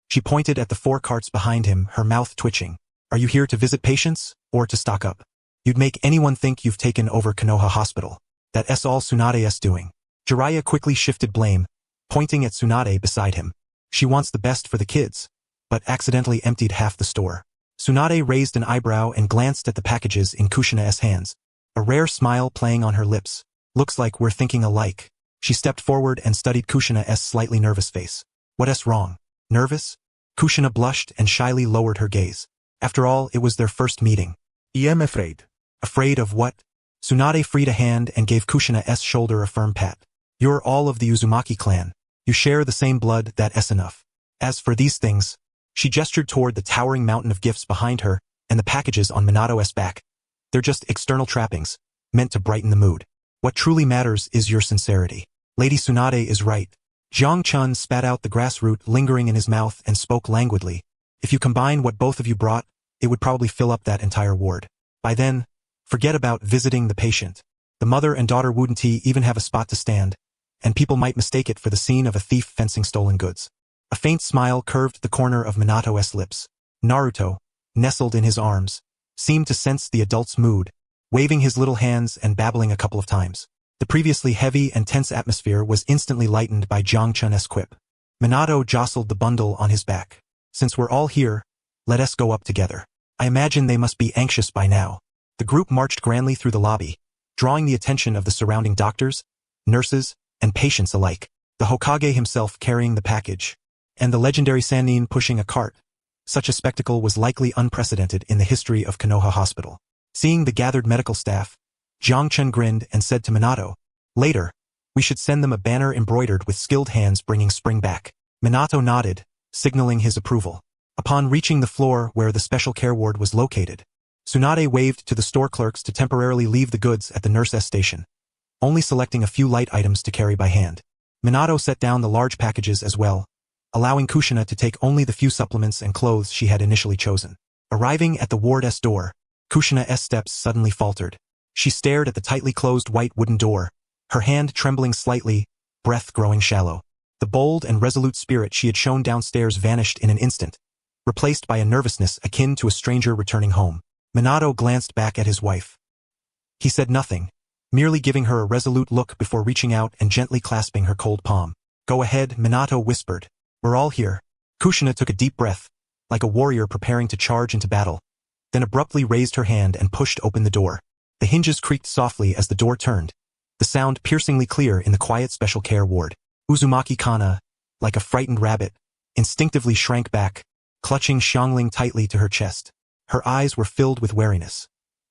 She pointed at the 4 carts behind him, her mouth twitching. Are you here to visit patients, or to stock up? You'd make anyone think you've taken over Konoha Hospital. That's all Tsunade's doing. Jiraiya quickly shifted blame, pointing at Tsunade beside him. She wants the best for the kids, but accidentally emptied half the store. Tsunade raised an eyebrow and glanced at the packages in Kushina's hands, a rare smile playing on her lips. Looks like we're thinking alike. She stepped forward and studied Kushina's slightly nervous face. What's wrong? Nervous? Kushina blushed and shyly lowered her gaze. After all, it was their first meeting. I am afraid. Afraid of what? Tsunade freed a hand and gave Kushina's shoulder a firm pat. You're all of the Uzumaki clan. You share the same blood, that's enough. As for these things, she gestured toward the towering mountain of gifts behind her and the packages on Minato's back. They're just external trappings, meant to brighten the mood. What truly matters is your sincerity. Lady Tsunade is right. Jiang Chun spat out the grass root lingering in his mouth and spoke languidly. If you combine what both of you brought, it would probably fill up that entire ward. By then, forget about visiting the patient. The mother and daughter wouldn't even have a spot to stand, and people might mistake it for the scene of a thief fencing stolen goods. A faint smile curved the corner of Minato's lips. Naruto, nestled in his arms, seemed to sense the adult's mood, waving his little hands and babbling a couple of times. The previously heavy and tense atmosphere was instantly lightened by Jiang Chun's quip. Minato jostled the bundle on his back. Since we're all here, let us go up together. I imagine they must be anxious by now. The group marched grandly through the lobby, drawing the attention of the surrounding doctors, nurses, and patients alike. The Hokage himself carrying the package, and the legendary Sannin pushing a cart. Such a spectacle was likely unprecedented in the history of Konoha Hospital. Seeing the gathered medical staff, Jiang Chun grinned and said to Minato, later, we should send them a banner embroidered with skilled hands bringing spring back. Minato nodded, signaling his approval. Upon reaching the floor where the special care ward was located, Tsunade waved to the store clerks to temporarily leave the goods at the nurse's station, only selecting a few light items to carry by hand. Minato set down the large packages as well, allowing Kushina to take only the few supplements and clothes she had initially chosen. Arriving at the ward's door, Kushina's steps suddenly faltered. She stared at the tightly closed white wooden door, her hand trembling slightly, breath growing shallow. The bold and resolute spirit she had shown downstairs vanished in an instant, replaced by a nervousness akin to a stranger returning home. Minato glanced back at his wife. He said nothing, merely giving her a resolute look before reaching out and gently clasping her cold palm. Go ahead, Minato whispered. We're all here. Kushina took a deep breath, like a warrior preparing to charge into battle, then abruptly raised her hand and pushed open the door. The hinges creaked softly as the door turned, the sound piercingly clear in the quiet special care ward. Uzumaki-kana, like a frightened rabbit, instinctively shrank back, clutching Xiangling tightly to her chest. Her eyes were filled with wariness,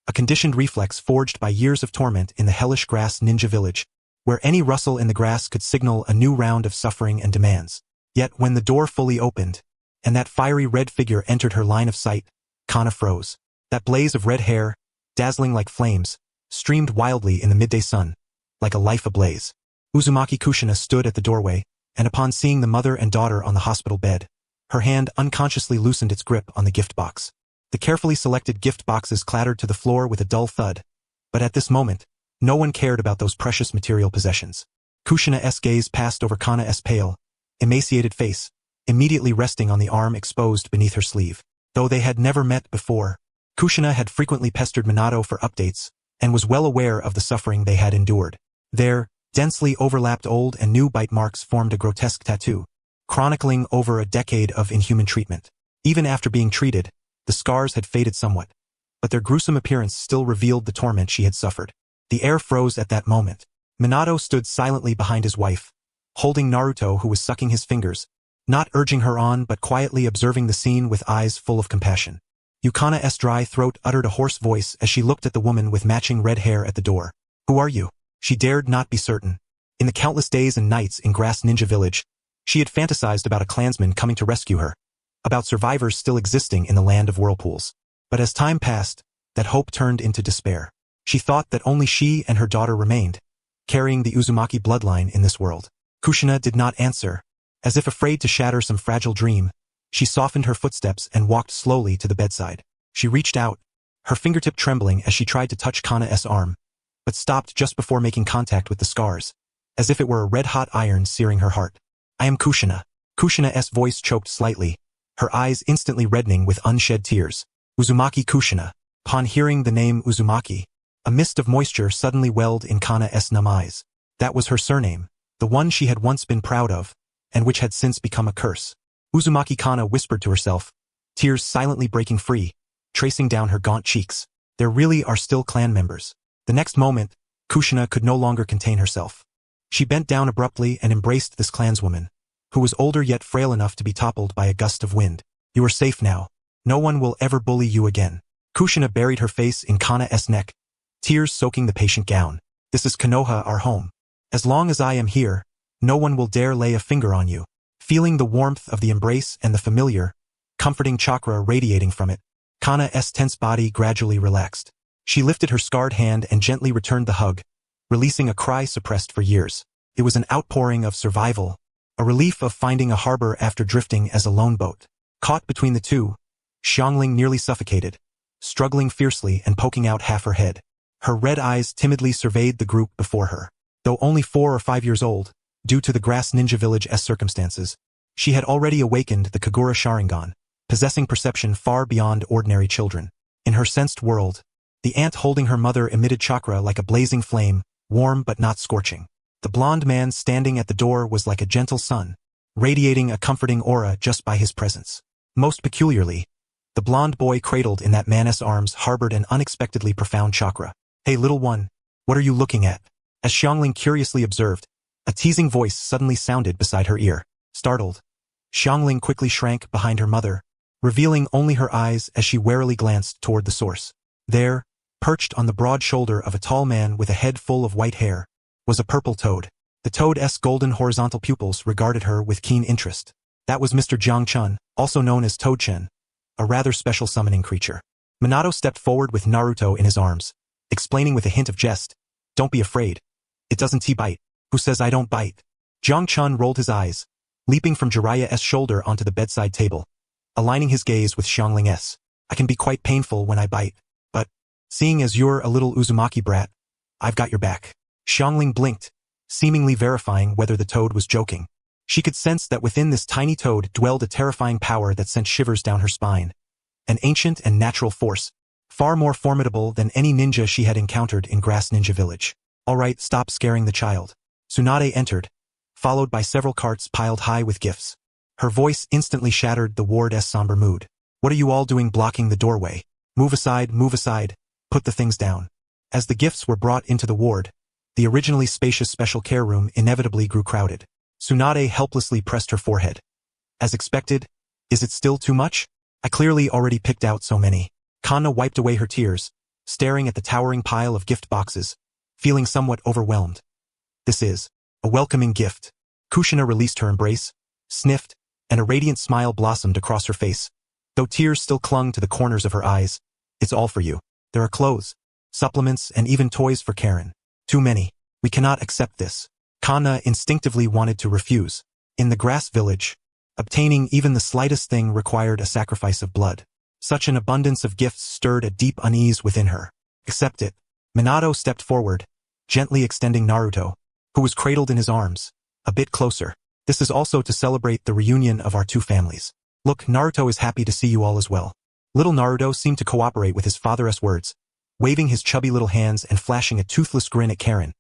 a conditioned reflex forged by years of torment in the hellish grass ninja village, where any rustle in the grass could signal a new round of suffering and demands. Yet when the door fully opened, and that fiery red figure entered her line of sight, Kana froze. That blaze of red hair, dazzling like flames, streamed wildly in the midday sun, like a life ablaze. Uzumaki Kushina stood at the doorway, and upon seeing the mother and daughter on the hospital bed, her hand unconsciously loosened its grip on the gift box. The carefully selected gift boxes clattered to the floor with a dull thud, but at this moment, no one cared about those precious material possessions. Kushina's gaze passed over Kana's pale, emaciated face, immediately resting on the arm exposed beneath her sleeve. Though they had never met before, Kushina had frequently pestered Minato for updates, and was well aware of the suffering they had endured. Their densely overlapped old and new bite marks formed a grotesque tattoo, chronicling over a decade of inhuman treatment. Even after being treated, the scars had faded somewhat, but their gruesome appearance still revealed the torment she had suffered. The air froze at that moment. Minato stood silently behind his wife, holding Naruto who was sucking his fingers, not urging her on but quietly observing the scene with eyes full of compassion. Yukana's dry throat uttered a hoarse voice as she looked at the woman with matching red hair at the door. "Who are you?" She dared not be certain. In the countless days and nights in Grass Ninja Village, she had fantasized about a clansman coming to rescue her, about survivors still existing in the land of whirlpools. But as time passed, that hope turned into despair. She thought that only she and her daughter remained, carrying the Uzumaki bloodline in this world. Kushina did not answer. As if afraid to shatter some fragile dream, she softened her footsteps and walked slowly to the bedside. She reached out, her fingertip trembling as she tried to touch Kana's arm, but stopped just before making contact with the scars, as if it were a red-hot iron searing her heart. "I am Kushina." Kushina's voice choked slightly, her eyes instantly reddening with unshed tears. "Uzumaki Kushina." Upon hearing the name Uzumaki, a mist of moisture suddenly welled in Kana's numb eyes. That was her surname, the one she had once been proud of, and which had since become a curse. Uzumaki Kana whispered to herself, tears silently breaking free, tracing down her gaunt cheeks. There really are still clan members. The next moment, Kushina could no longer contain herself. She bent down abruptly and embraced this clanswoman, who was older yet frail enough to be toppled by a gust of wind. "You are safe now. No one will ever bully you again." Kushina buried her face in Kana's neck, tears soaking the patient gown. "This is Konoha, our home. As long as I am here, no one will dare lay a finger on you." Feeling the warmth of the embrace and the familiar, comforting chakra radiating from it, Kana's tense body gradually relaxed. She lifted her scarred hand and gently returned the hug, releasing a cry suppressed for years. It was an outpouring of survival, a relief of finding a harbor after drifting as a lone boat. Caught between the two, Xiangling nearly suffocated, struggling fiercely and poking out half her head. Her red eyes timidly surveyed the group before her. Though only 4 or 5 years old, due to the Grass Ninja Village's circumstances, she had already awakened the Kagura Sharingan, possessing perception far beyond ordinary children. In her sensed world, the ant holding her mother emitted chakra like a blazing flame, warm but not scorching. The blonde man standing at the door was like a gentle sun, radiating a comforting aura just by his presence. Most peculiarly, the blonde boy cradled in that man's arms harbored an unexpectedly profound chakra. "Hey little one, what are you looking at?" As Xiangling curiously observed, a teasing voice suddenly sounded beside her ear. Startled, Xiangling quickly shrank behind her mother, revealing only her eyes as she warily glanced toward the source. There, perched on the broad shoulder of a tall man with a head full of white hair, was a purple toad. The toad's golden horizontal pupils regarded her with keen interest. That was Mr. Jiang Chun, also known as Toad-Chen, a rather special summoning creature. Minato stepped forward with Naruto in his arms, explaining with a hint of jest, "Don't be afraid. It doesn't bite." "Who says I don't bite?" Jiang Chun rolled his eyes, leaping from Jiraiya's shoulder onto the bedside table, aligning his gaze with Xiangling's. "I can be quite painful when I bite, but, seeing as you're a little Uzumaki brat, I've got your back." Xiangling blinked, seemingly verifying whether the toad was joking. She could sense that within this tiny toad dwelled a terrifying power that sent shivers down her spine. An ancient and natural force, far more formidable than any ninja she had encountered in Grass Ninja Village. "All right, stop scaring the child." Tsunade entered, followed by several carts piled high with gifts. Her voice instantly shattered the ward's somber mood. "What are you all doing blocking the doorway? Move aside, put the things down." As the gifts were brought into the ward, the originally spacious special care room inevitably grew crowded. Tsunade helplessly pressed her forehead. "As expected, is it still too much? I clearly already picked out so many." Kanna wiped away her tears, staring at the towering pile of gift boxes, feeling somewhat overwhelmed. "This is a welcoming gift." Kushina released her embrace, sniffed, and a radiant smile blossomed across her face. Though tears still clung to the corners of her eyes, It's all for you. There are clothes, supplements, and even toys for Karen. Too many. We cannot accept this. Kana instinctively wanted to refuse. In the grass village, obtaining even the slightest thing required a sacrifice of blood. Such an abundance of gifts stirred a deep unease within her. Accept it. Minato stepped forward, gently extending Naruto, who was cradled in his arms, a bit closer. This is also to celebrate the reunion of our two families. Look, Naruto is happy to see you all as well. Little Naruto seemed to cooperate with his father's words, waving his chubby little hands and flashing a toothless grin at Karen,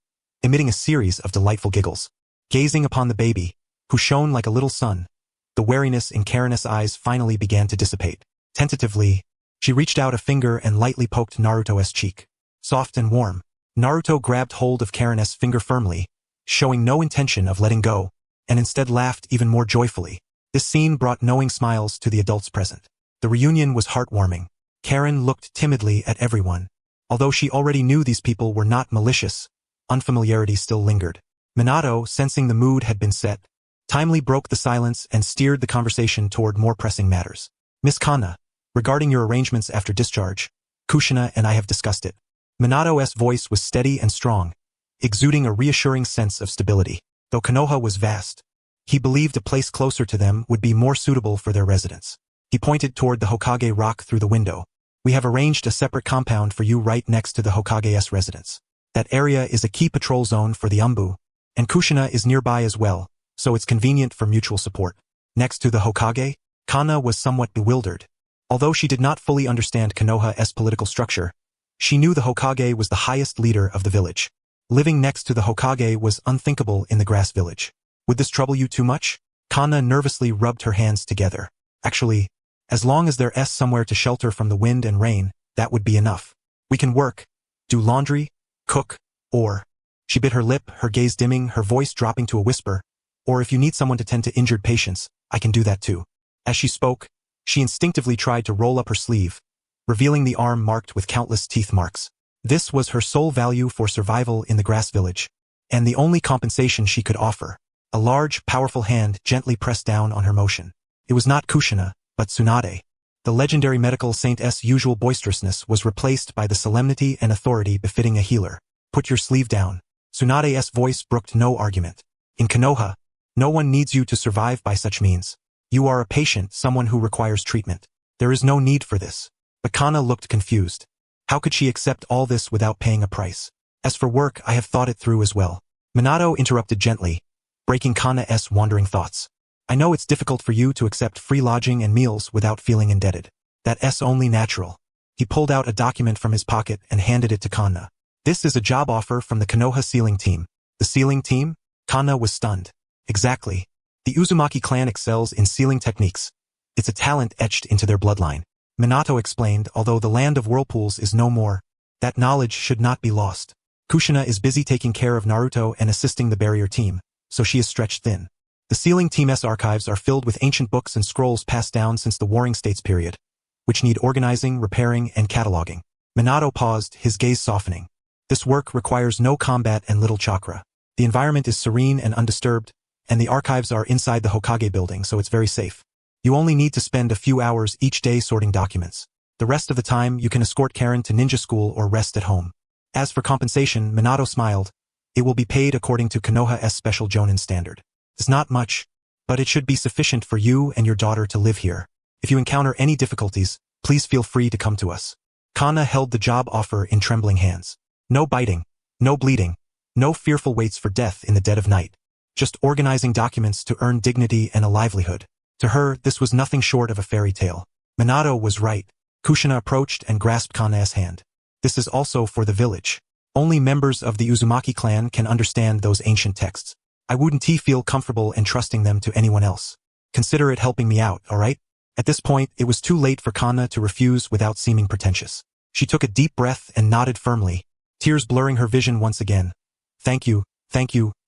emitting a series of delightful giggles. Gazing upon the baby, who shone like a little sun, the wariness in Karen's eyes finally began to dissipate. Tentatively, she reached out a finger and lightly poked Naruto's cheek. Soft and warm, Naruto grabbed hold of Karen's finger firmly, showing no intention of letting go, and instead laughed even more joyfully. This scene brought knowing smiles to the adults present. The reunion was heartwarming. Karen looked timidly at everyone. Although she already knew these people were not malicious, unfamiliarity still lingered. Minato, sensing the mood had been set, timely broke the silence and steered the conversation toward more pressing matters. Miss Kana, regarding your arrangements after discharge, Kushina and I have discussed it. Minato's voice was steady and strong, exuding a reassuring sense of stability. Though Konoha was vast, he believed a place closer to them would be more suitable for their residence. He pointed toward the Hokage rock through the window. We have arranged a separate compound for you right next to the Hokage's residence. That area is a key patrol zone for the Umbu, and Kushina is nearby as well, so it's convenient for mutual support. Next to the Hokage, Kana was somewhat bewildered. Although she did not fully understand Konoha's political structure, she knew the Hokage was the highest leader of the village. Living next to the Hokage was unthinkable in the grass village. Would this trouble you too much? Kana nervously rubbed her hands together. Actually, as long as there's somewhere to shelter from the wind and rain, that would be enough. We can work, do laundry, cook, or... She bit her lip, her gaze dimming, her voice dropping to a whisper. Or if you need someone to tend to injured patients, I can do that too. As she spoke, she instinctively tried to roll up her sleeve, revealing the arm marked with countless teeth marks. This was her sole value for survival in the grass village, and the only compensation she could offer. A large, powerful hand gently pressed down on her motion. It was not Kushina, but Tsunade. The legendary medical saint's usual boisterousness was replaced by the solemnity and authority befitting a healer. Put your sleeve down. Tsunade's voice brooked no argument. In Konoha, no one needs you to survive by such means. You are a patient, someone who requires treatment. There is no need for this. But Kana looked confused. How could she accept all this without paying a price? As for work, I have thought it through as well. Minato interrupted gently, breaking Kana's wandering thoughts. I know it's difficult for you to accept free lodging and meals without feeling indebted. That's only natural. He pulled out a document from his pocket and handed it to Kana. This is a job offer from the Konoha sealing team. The sealing team? Kana was stunned. Exactly. The Uzumaki clan excels in sealing techniques. It's a talent etched into their bloodline. Minato explained, although the land of whirlpools is no more, that knowledge should not be lost. Kushina is busy taking care of Naruto and assisting the barrier team, so she is stretched thin. The sealing team's archives are filled with ancient books and scrolls passed down since the Warring States period, which need organizing, repairing, and cataloging. Minato paused, his gaze softening. This work requires no combat and little chakra. The environment is serene and undisturbed, and the archives are inside the Hokage building, so it's very safe. You only need to spend a few hours each day sorting documents. The rest of the time, you can escort Karen to ninja school or rest at home. As for compensation, Minato smiled. It will be paid according to Konoha's special Jonin standard. It's not much, but it should be sufficient for you and your daughter to live here. If you encounter any difficulties, please feel free to come to us. Kana held the job offer in trembling hands. No biting, no bleeding, no fearful waits for death in the dead of night. Just organizing documents to earn dignity and a livelihood. To her, this was nothing short of a fairy tale. Minato was right. Kushina approached and grasped Kana's hand. This is also for the village. Only members of the Uzumaki clan can understand those ancient texts. I wouldn't feel comfortable entrusting them to anyone else. Consider it helping me out, alright? At this point, it was too late for Kana to refuse without seeming pretentious. She took a deep breath and nodded firmly, tears blurring her vision once again. Thank you,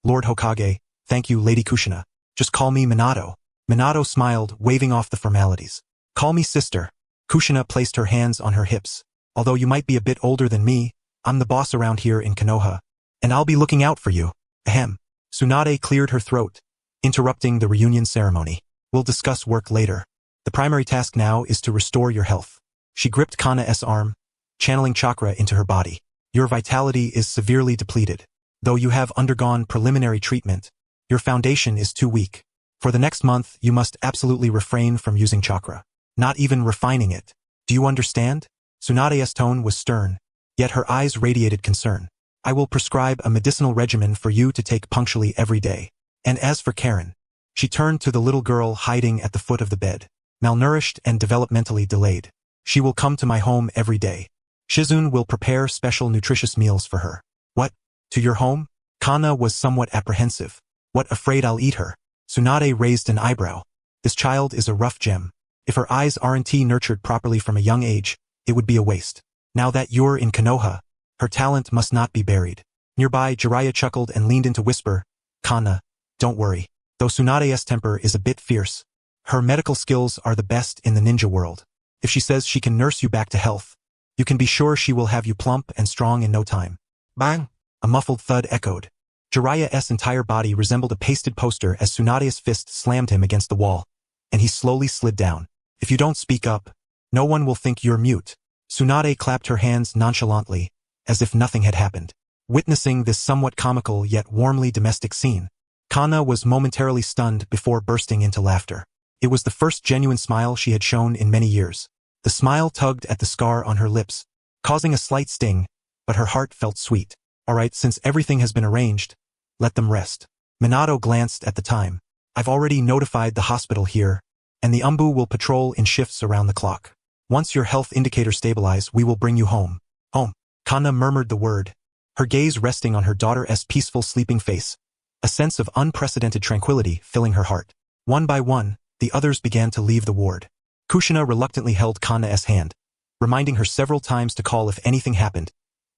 Lord Hokage, thank you, Lady Kushina. Just call me Minato. Minato smiled, waving off the formalities. Call me sister. Kushina placed her hands on her hips. Although you might be a bit older than me, I'm the boss around here in Konoha, and I'll be looking out for you. Ahem. Tsunade cleared her throat, interrupting the reunion ceremony. We'll discuss work later. The primary task now is to restore your health. She gripped Kana's arm, channeling chakra into her body. Your vitality is severely depleted. Though you have undergone preliminary treatment, your foundation is too weak. For the next month, you must absolutely refrain from using chakra. Not even refining it. Do you understand? Tsunade's tone was stern, yet her eyes radiated concern. I will prescribe a medicinal regimen for you to take punctually every day. And as for Karen, she turned to the little girl hiding at the foot of the bed. Malnourished and developmentally delayed. She will come to my home every day. Shizune will prepare special nutritious meals for her. What? To your home? Kana was somewhat apprehensive. What, afraid I'll eat her? Tsunade raised an eyebrow. This child is a rough gem. If her eyes aren't nurtured properly from a young age, it would be a waste. Now that you're in Konoha, her talent must not be buried. Nearby, Jiraiya chuckled and leaned in to whisper, Kana, don't worry. Though Tsunade's temper is a bit fierce, her medical skills are the best in the ninja world. If she says she can nurse you back to health, you can be sure she will have you plump and strong in no time. Bang! A muffled thud echoed. Jiraiya's entire body resembled a pasted poster as Tsunade's fist slammed him against the wall, and he slowly slid down. If you don't speak up, no one will think you're mute. Tsunade clapped her hands nonchalantly, as if nothing had happened. Witnessing this somewhat comical yet warmly domestic scene, Kana was momentarily stunned before bursting into laughter. It was the first genuine smile she had shown in many years. The smile tugged at the scar on her lips, causing a slight sting, but her heart felt sweet. All right, since everything has been arranged, let them rest. Minato glanced at the time. I've already notified the hospital here, and the Umbu will patrol in shifts around the clock. Once your health indicators stabilize, we will bring you home. Home. Kana murmured the word, her gaze resting on her daughter's peaceful sleeping face, a sense of unprecedented tranquility filling her heart. One by one, the others began to leave the ward. Kushina reluctantly held Kana's hand, reminding her several times to call if anything happened,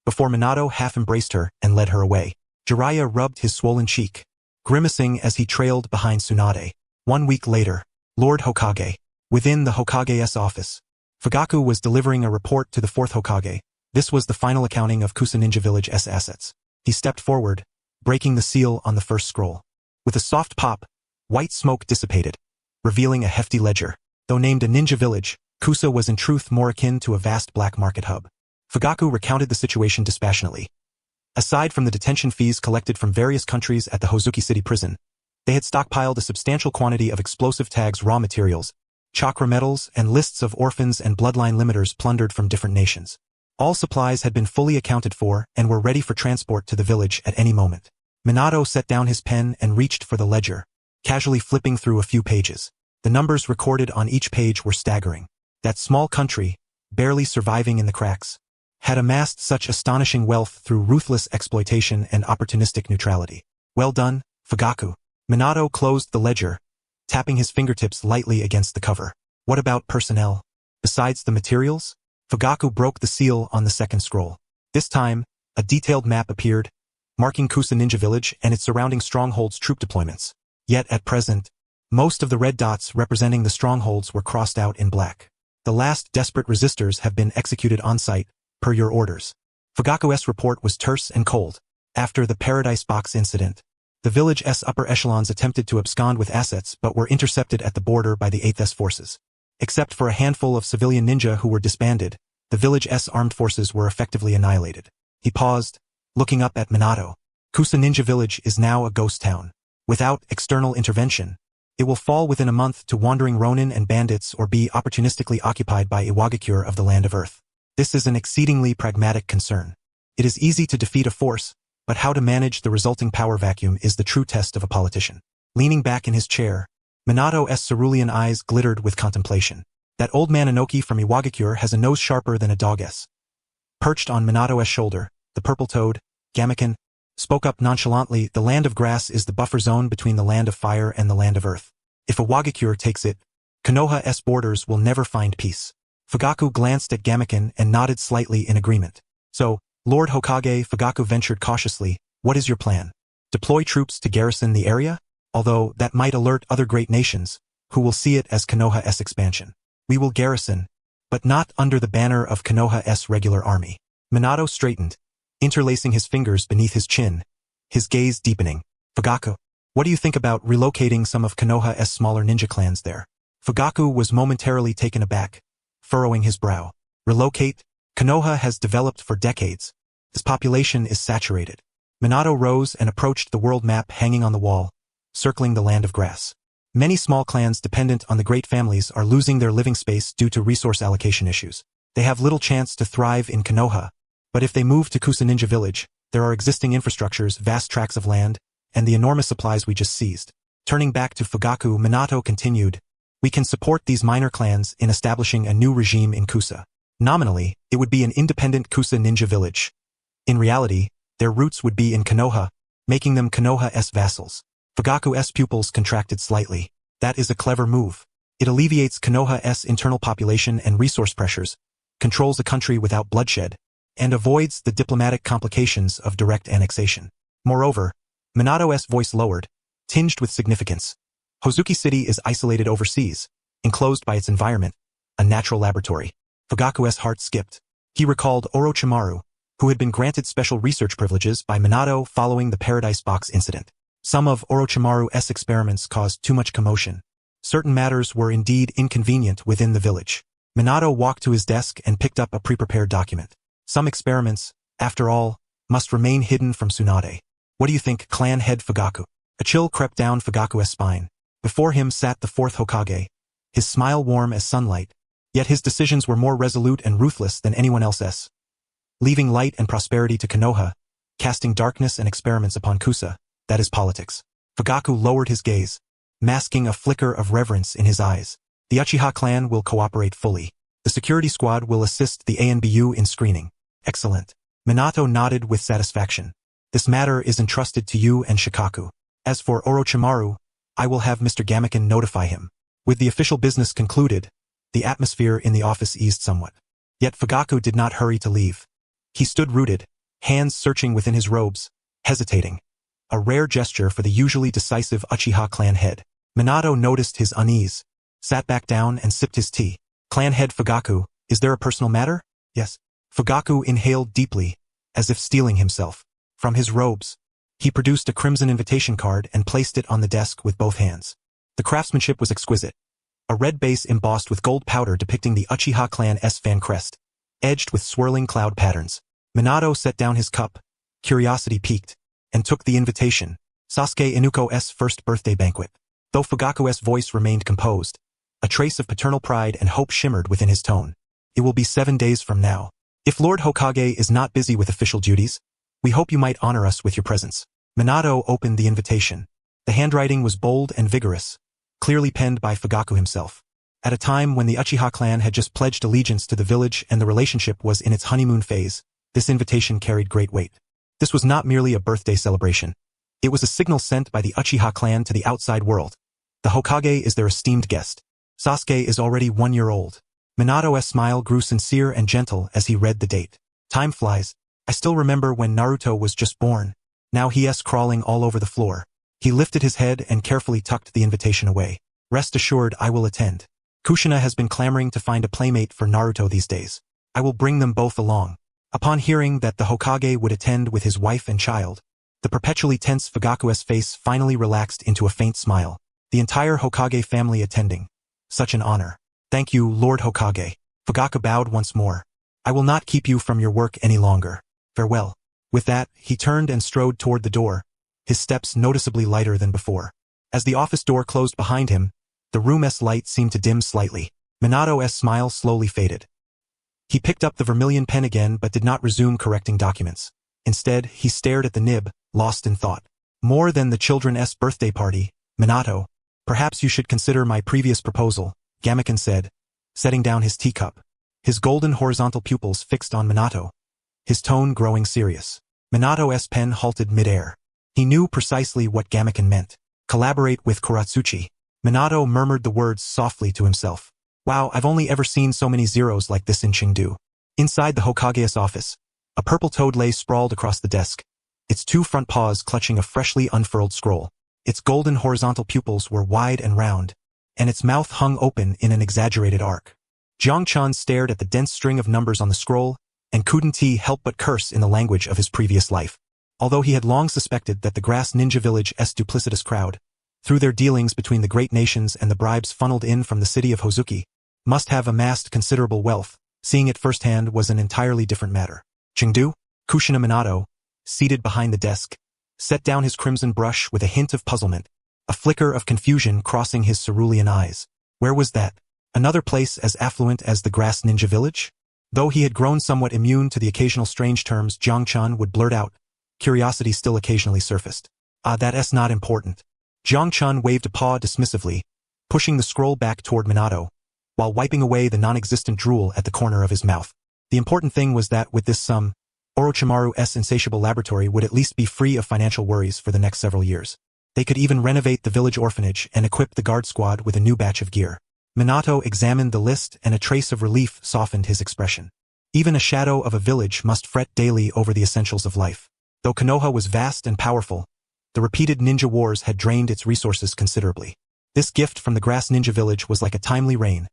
before Minato half embraced her and led her away. Jiraiya rubbed his swollen cheek, grimacing as he trailed behind Tsunade. 1 week later, Lord Hokage. Within the Hokage's office, Fugaku was delivering a report to the 4th Hokage. This was the final accounting of Kusa Ninja Village's assets. He stepped forward, breaking the seal on the first scroll. With a soft pop, white smoke dissipated, revealing a hefty ledger. Though named a ninja village, Kusa was in truth more akin to a vast black market hub. Fugaku recounted the situation dispassionately. Aside from the detention fees collected from various countries at the Hozuki City prison, they had stockpiled a substantial quantity of explosive tags, raw materials, chakra metals, and lists of orphans and bloodline limiters plundered from different nations. All supplies had been fully accounted for and were ready for transport to the village at any moment. Minato set down his pen and reached for the ledger, casually flipping through a few pages. The numbers recorded on each page were staggering. That small country, barely surviving in the cracks, had amassed such astonishing wealth through ruthless exploitation and opportunistic neutrality. Well done, Fugaku. Minato closed the ledger, tapping his fingertips lightly against the cover. What about personnel? Besides the materials? Fugaku broke the seal on the second scroll. This time, a detailed map appeared, marking Kusa Ninja Village and its surrounding strongholds' troop deployments. Yet at present, most of the red dots representing the strongholds were crossed out in black. The last desperate resistors have been executed on-site, per your orders. Fugaku's report was terse and cold. After the Paradise Box incident, the village's upper echelons attempted to abscond with assets but were intercepted at the border by the 8th forces. Except for a handful of civilian ninja who were disbanded, the village's armed forces were effectively annihilated. He paused, looking up at Minato. Kusa Ninja Village is now a ghost town. Without external intervention, it will fall within a month to wandering ronin and bandits or be opportunistically occupied by Iwagakure of the Land of Earth. This is an exceedingly pragmatic concern. It is easy to defeat a force, but how to manage the resulting power vacuum is the true test of a politician. Leaning back in his chair, Minato's cerulean eyes glittered with contemplation. That old man Inoki from Iwagakure has a nose sharper than a dog's. Perched on Minato's shoulder, the purple toad, Gamaken, spoke up nonchalantly. The land of grass is the buffer zone between the land of fire and the land of earth. If Iwagakure takes it, Konoha's borders will never find peace. Fugaku glanced at Gamaken and nodded slightly in agreement. So, Lord Hokage, Fugaku ventured cautiously, what is your plan? Deploy troops to garrison the area? Although that might alert other great nations, who will see it as Konoha's expansion. We will garrison, but not under the banner of Konoha's regular army. Minato straightened, interlacing his fingers beneath his chin, his gaze deepening. Fugaku, what do you think about relocating some of Konoha's smaller ninja clans there? Fugaku was momentarily taken aback, furrowing his brow. Relocate? Konoha has developed for decades. Its population is saturated. Minato rose and approached the world map hanging on the wall, circling the land of grass. Many small clans dependent on the great families are losing their living space due to resource allocation issues. They have little chance to thrive in Konoha, but if they move to Kusa Ninja Village, there are existing infrastructures, vast tracts of land, and the enormous supplies we just seized. Turning back to Fugaku, Minato continued, we can support these minor clans in establishing a new regime in Kusa. Nominally, it would be an independent Kusa Ninja Village. In reality, their roots would be in Konoha, making them Konoha's vassals. Fugaku's pupils contracted slightly. That is a clever move. It alleviates Konoha's internal population and resource pressures, controls a country without bloodshed, and avoids the diplomatic complications of direct annexation. Moreover, Minato's voice lowered, tinged with significance. Hozuki City is isolated overseas, enclosed by its environment, a natural laboratory. Fugaku's heart skipped. He recalled Orochimaru, who had been granted special research privileges by Minato following the Paradise Box incident. Some of Orochimaru's experiments caused too much commotion. Certain matters were indeed inconvenient within the village. Minato walked to his desk and picked up a pre-prepared document. Some experiments, after all, must remain hidden from Tsunade. What do you think, clan head Fugaku? A chill crept down Fugaku's spine. Before him sat the fourth Hokage, his smile warm as sunlight, yet his decisions were more resolute and ruthless than anyone else's. Leaving light and prosperity to Konoha, casting darkness and experiments upon Kusa, that is politics. Fugaku lowered his gaze, masking a flicker of reverence in his eyes. The Uchiha clan will cooperate fully. The security squad will assist the ANBU in screening. Excellent. Minato nodded with satisfaction. This matter is entrusted to you and Shikaku. As for Orochimaru, I will have Mr. Gamaken notify him. With the official business concluded, the atmosphere in the office eased somewhat. Yet Fugaku did not hurry to leave. He stood rooted, hands searching within his robes, hesitating. A rare gesture for the usually decisive Uchiha clan head. Minato noticed his unease, sat back down and sipped his tea. Clan head Fugaku, is there a personal matter? Yes. Fugaku inhaled deeply, as if steeling himself. From his robes, he produced a crimson invitation card and placed it on the desk with both hands. The craftsmanship was exquisite. A red base embossed with gold powder depicting the Uchiha clan's fan crest, edged with swirling cloud patterns. Minato set down his cup, curiosity piqued, and took the invitation. Sasuke Inuko's first birthday banquet. Though Fugaku's voice remained composed, a trace of paternal pride and hope shimmered within his tone. It will be 7 days from now. If Lord Hokage is not busy with official duties, we hope you might honor us with your presence. Minato opened the invitation. The handwriting was bold and vigorous, clearly penned by Fugaku himself. At a time when the Uchiha clan had just pledged allegiance to the village and the relationship was in its honeymoon phase, this invitation carried great weight. This was not merely a birthday celebration. It was a signal sent by the Uchiha clan to the outside world. The Hokage is their esteemed guest. Sasuke is already 1 year old. Minato's smile grew sincere and gentle as he read the date. Time flies. I still remember when Naruto was just born. Now he is crawling all over the floor. He lifted his head and carefully tucked the invitation away. Rest assured I will attend. Kushina has been clamoring to find a playmate for Naruto these days. I will bring them both along. Upon hearing that the Hokage would attend with his wife and child, the perpetually tense Fugaku's face finally relaxed into a faint smile. The entire Hokage family attending. Such an honor. Thank you, Lord Hokage. Fugaku bowed once more. I will not keep you from your work any longer. Farewell. With that, he turned and strode toward the door, his steps noticeably lighter than before. As the office door closed behind him, the room's light seemed to dim slightly. Minato's smile slowly faded. He picked up the vermilion pen again but did not resume correcting documents. Instead, he stared at the nib, lost in thought. More than the children's birthday party, Minato, perhaps you should consider my previous proposal, Gamaken said, setting down his teacup. His golden horizontal pupils fixed on Minato, his tone growing serious. Minato's pen halted mid-air. He knew precisely what Gamaken meant. Collaborate with Kuratsuchi. Minato murmured the words softly to himself. Wow, I've only ever seen so many zeros like this in Chengdu. Inside the Hokage's office, a purple toad lay sprawled across the desk, its 2 front paws clutching a freshly unfurled scroll. Its golden horizontal pupils were wide and round, and its mouth hung open in an exaggerated arc. Jiang Chan stared at the dense string of numbers on the scroll, and couldn't help but curse in the language of his previous life. Although he had long suspected that the Grass Ninja Village's duplicitous crowd, through their dealings between the great nations and the bribes funneled in from the city of Hozuki, must have amassed considerable wealth, Seeing it firsthand was an entirely different matter. Chengdu, Kushina Minato, seated behind the desk, set down his crimson brush with a hint of puzzlement, a flicker of confusion crossing his cerulean eyes. Where was that? Another place as affluent as the Grass Ninja Village? Though he had grown somewhat immune to the occasional strange terms Jiang Chun would blurt out, curiosity still occasionally surfaced. That's not important. Jiang Chun waved a paw dismissively, pushing the scroll back toward Minato, while wiping away the non-existent drool at the corner of his mouth. The important thing was that with this sum, Orochimaru's insatiable laboratory would at least be free of financial worries for the next several years. They could even renovate the village orphanage and equip the guard squad with a new batch of gear. Minato examined the list and a trace of relief softened his expression. Even a shadow of a village must fret daily over the essentials of life. Though Konoha was vast and powerful, the repeated ninja wars had drained its resources considerably. This gift from the Grass Ninja Village was like a timely rain,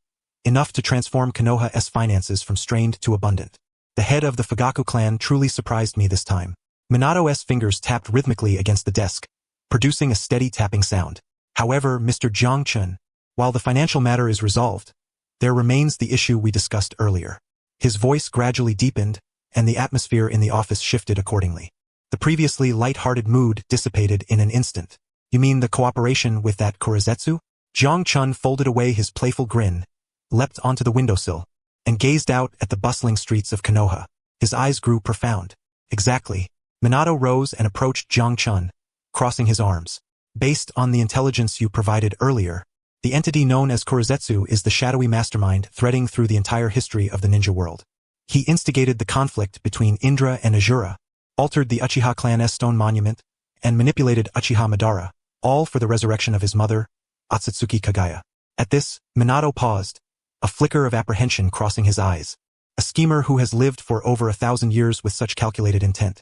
enough to transform Konoha's finances from strained to abundant. The head of the Fugaku clan truly surprised me this time. Minato's fingers tapped rhythmically against the desk, producing a steady tapping sound. However, Mr. Jiang Chun, while the financial matter is resolved, there remains the issue we discussed earlier. His voice gradually deepened, and the atmosphere in the office shifted accordingly. The previously light-hearted mood dissipated in an instant. You mean the cooperation with that Korezetsu? Jiang Chun folded away his playful grin, leapt onto the windowsill, and gazed out at the bustling streets of Konoha. His eyes grew profound. Exactly. Minato rose and approached Jiang Chun, crossing his arms. Based on the intelligence you provided earlier, the entity known as Korezetsu is the shadowy mastermind threading through the entire history of the ninja world. He instigated the conflict between Indra and Azura, altered the Uchiha clan's stone monument, and manipulated Uchiha Madara, all for the resurrection of his mother, Otsutsuki Kagaya. At this, Minato paused, a flicker of apprehension crossing his eyes. A schemer who has lived for over 1,000 years with such calculated intent.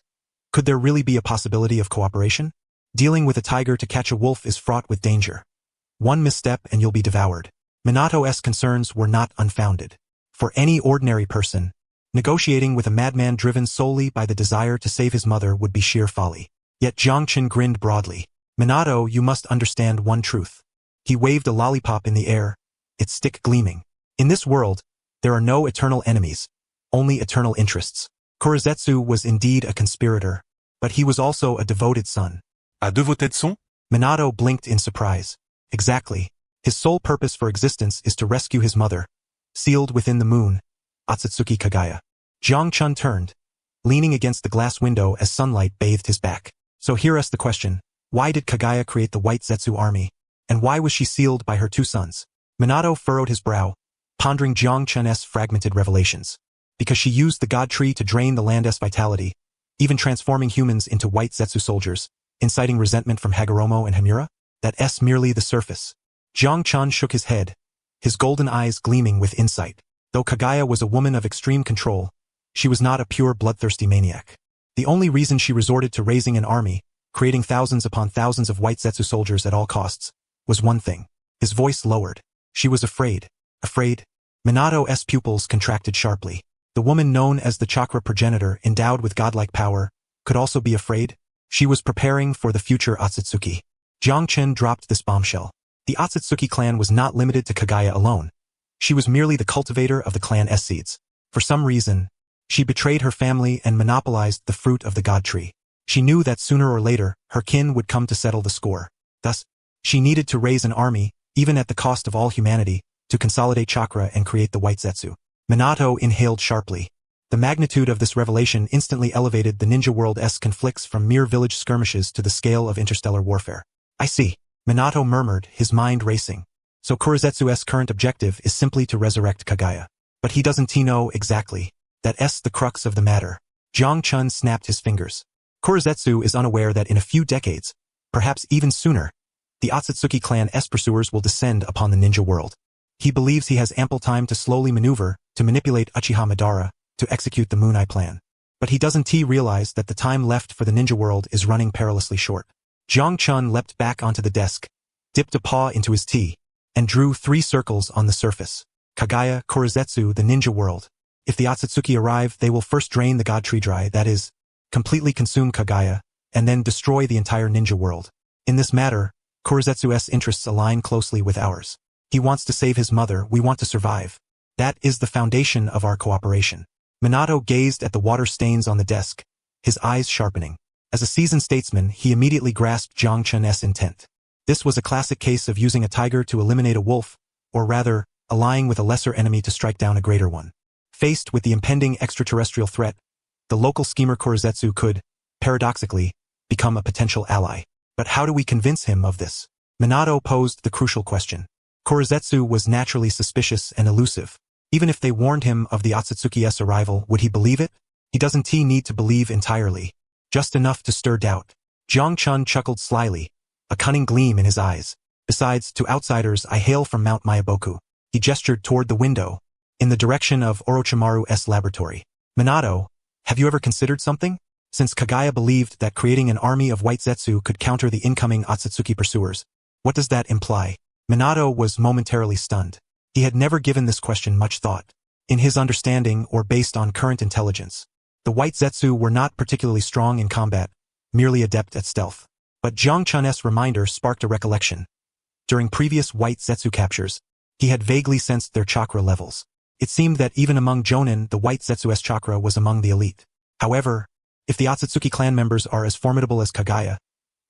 Could there really be a possibility of cooperation? Dealing with a tiger to catch a wolf is fraught with danger. One misstep and you'll be devoured. Minato's concerns were not unfounded. For any ordinary person, negotiating with a madman driven solely by the desire to save his mother would be sheer folly. Yet Jiang Chun grinned broadly. Minato, you must understand one truth. He waved a lollipop in the air, its stick gleaming. In this world, there are no eternal enemies, only eternal interests. Korezetsu was indeed a conspirator, but he was also a devoted son. À deux vos têtes sont? Minato blinked in surprise. Exactly. His sole purpose for existence is to rescue his mother, sealed within the moon, Otsutsuki Kagaya. Jiang Chun turned, leaning against the glass window as sunlight bathed his back. So here is the question. Why did Kagaya create the White Zetsu army? And why was she sealed by her two sons? Minato furrowed his brow, pondering Jiang Chun's fragmented revelations. Because she used the god tree to drain the land's vitality, even transforming humans into White Zetsu soldiers, inciting resentment from Hagoromo and Himura? That's merely the surface. Jiang Chun shook his head, his golden eyes gleaming with insight. Though Kagaya was a woman of extreme control, she was not a pure bloodthirsty maniac. The only reason she resorted to raising an army, creating thousands upon thousands of White Zetsu soldiers at all costs, was one thing. His voice lowered. She was afraid. Afraid? Minato's pupils contracted sharply. The woman known as the chakra progenitor, endowed with godlike power, could also be afraid? She was preparing for the future Otsutsuki. Jiang Chun dropped this bombshell. The Otsutsuki clan was not limited to Kagaya alone. She was merely the cultivator of the clan's seeds. For some reason, she betrayed her family and monopolized the fruit of the god tree. She knew that sooner or later, her kin would come to settle the score. Thus, she needed to raise an army, even at the cost of all humanity, to consolidate chakra and create the White Zetsu. Minato inhaled sharply. The magnitude of this revelation instantly elevated the ninja world's conflicts from mere village skirmishes to the scale of interstellar warfare. I see. Minato murmured, his mind racing. So Korezetsu's current objective is simply to resurrect Kagaya. But he doesn't know exactly. That's the crux of the matter. Jiang Chun snapped his fingers. Korezetsu is unaware that in a few decades, perhaps even sooner, the Otsutsuki clan's pursuers will descend upon the ninja world. He believes he has ample time to slowly maneuver, to manipulate Uchiha Madara, to execute the Moon Eye plan. But he doesn't realize that the time left for the ninja world is running perilously short. Jiang Chun leapt back onto the desk, dipped a paw into his tea, and drew 3 circles on the surface. Kagaya, Korezetsu, the ninja world. If the Otsutsuki arrive, they will first drain the god tree dry, that is, completely consume Kagaya, and then destroy the entire ninja world. In this matter, Korezetsu's interests align closely with ours. He wants to save his mother, we want to survive. That is the foundation of our cooperation. Minato gazed at the water stains on the desk, his eyes sharpening. As a seasoned statesman, he immediately grasped Jiang Chun's intent. This was a classic case of using a tiger to eliminate a wolf, or rather, allying with a lesser enemy to strike down a greater one. Faced with the impending extraterrestrial threat, the local schemer Korezetsu could, paradoxically, become a potential ally. But how do we convince him of this? Minato posed the crucial question. Korezetsu was naturally suspicious and elusive. Even if they warned him of the Otsutsuki's arrival, would he believe it? He doesn't need to believe entirely. Just enough to stir doubt. Jiang Chun chuckled slyly, a cunning gleam in his eyes. Besides, to outsiders, I hail from Mount Mayaboku. He gestured toward the window, in the direction of Orochimaru's laboratory. Minato, have you ever considered something? Since Kaguya believed that creating an army of White Zetsu could counter the incoming Otsutsuki pursuers, what does that imply? Minato was momentarily stunned. He had never given this question much thought. In his understanding, or based on current intelligence, the White Zetsu were not particularly strong in combat, merely adept at stealth. But Jiang Chun's reminder sparked a recollection. During previous White Zetsu captures, he had vaguely sensed their chakra levels. It seemed that even among Jonin, the White Zetsu's chakra was among the elite. However, if the Otsutsuki clan members are as formidable as Kaguya,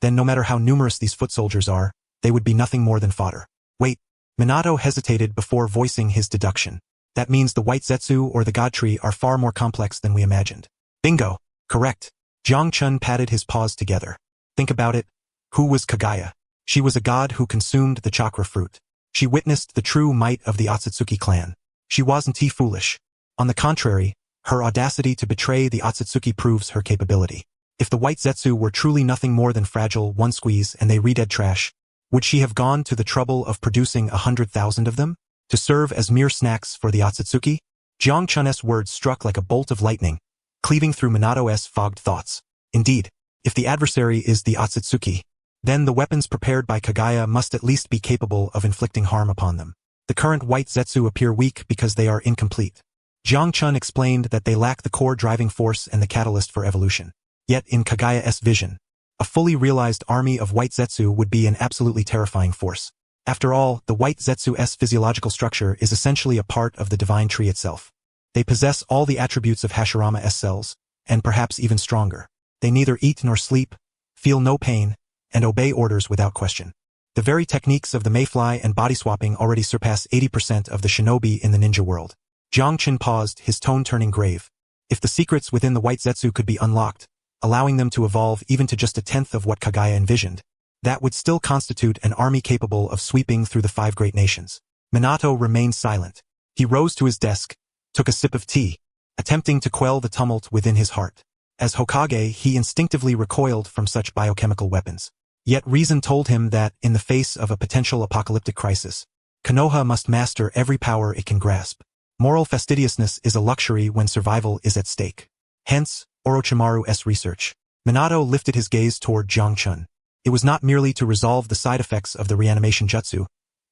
then no matter how numerous these foot soldiers are, they would be nothing more than fodder. Wait, Minato hesitated before voicing his deduction. That means the White Zetsu or the God Tree are far more complex than we imagined. Bingo! Correct. Jiang Chun patted his paws together. Think about it. Who was Kaguya? She was a god who consumed the chakra fruit. She witnessed the true might of the Otsutsuki clan. She wasn't foolish. On the contrary, her audacity to betray the Otsutsuki proves her capability. If the White Zetsu were truly nothing more than fragile one squeeze and they re-dead trash, would she have gone to the trouble of producing 100,000 of them? To serve as mere snacks for the Otsutsuki? Jiang Chun's words struck like a bolt of lightning, cleaving through Minato's fogged thoughts. Indeed, if the adversary is the Otsutsuki, then the weapons prepared by Kaguya must at least be capable of inflicting harm upon them. The current White Zetsu appear weak because they are incomplete. Jiang Chun explained that they lack the core driving force and the catalyst for evolution. Yet in Kaguya's vision, a fully realized army of White Zetsu would be an absolutely terrifying force. After all, the White Zetsu's physiological structure is essentially a part of the divine tree itself. They possess all the attributes of Hashirama's cells, and perhaps even stronger. They neither eat nor sleep, feel no pain, and obey orders without question. The very techniques of the mayfly and body swapping already surpass 80% of the shinobi in the ninja world. Jiang Chun paused, his tone turning grave. If the secrets within the White Zetsu could be unlocked, allowing them to evolve even to just a tenth of what Kaguya envisioned, that would still constitute an army capable of sweeping through the 5 great nations. Minato remained silent. He rose to his desk, took a sip of tea, attempting to quell the tumult within his heart. As Hokage, he instinctively recoiled from such biochemical weapons. Yet reason told him that, in the face of a potential apocalyptic crisis, Konoha must master every power it can grasp. Moral fastidiousness is a luxury when survival is at stake. Hence, Orochimaru's research. Minato lifted his gaze toward Jiang Chun. It was not merely to resolve the side effects of the reanimation jutsu,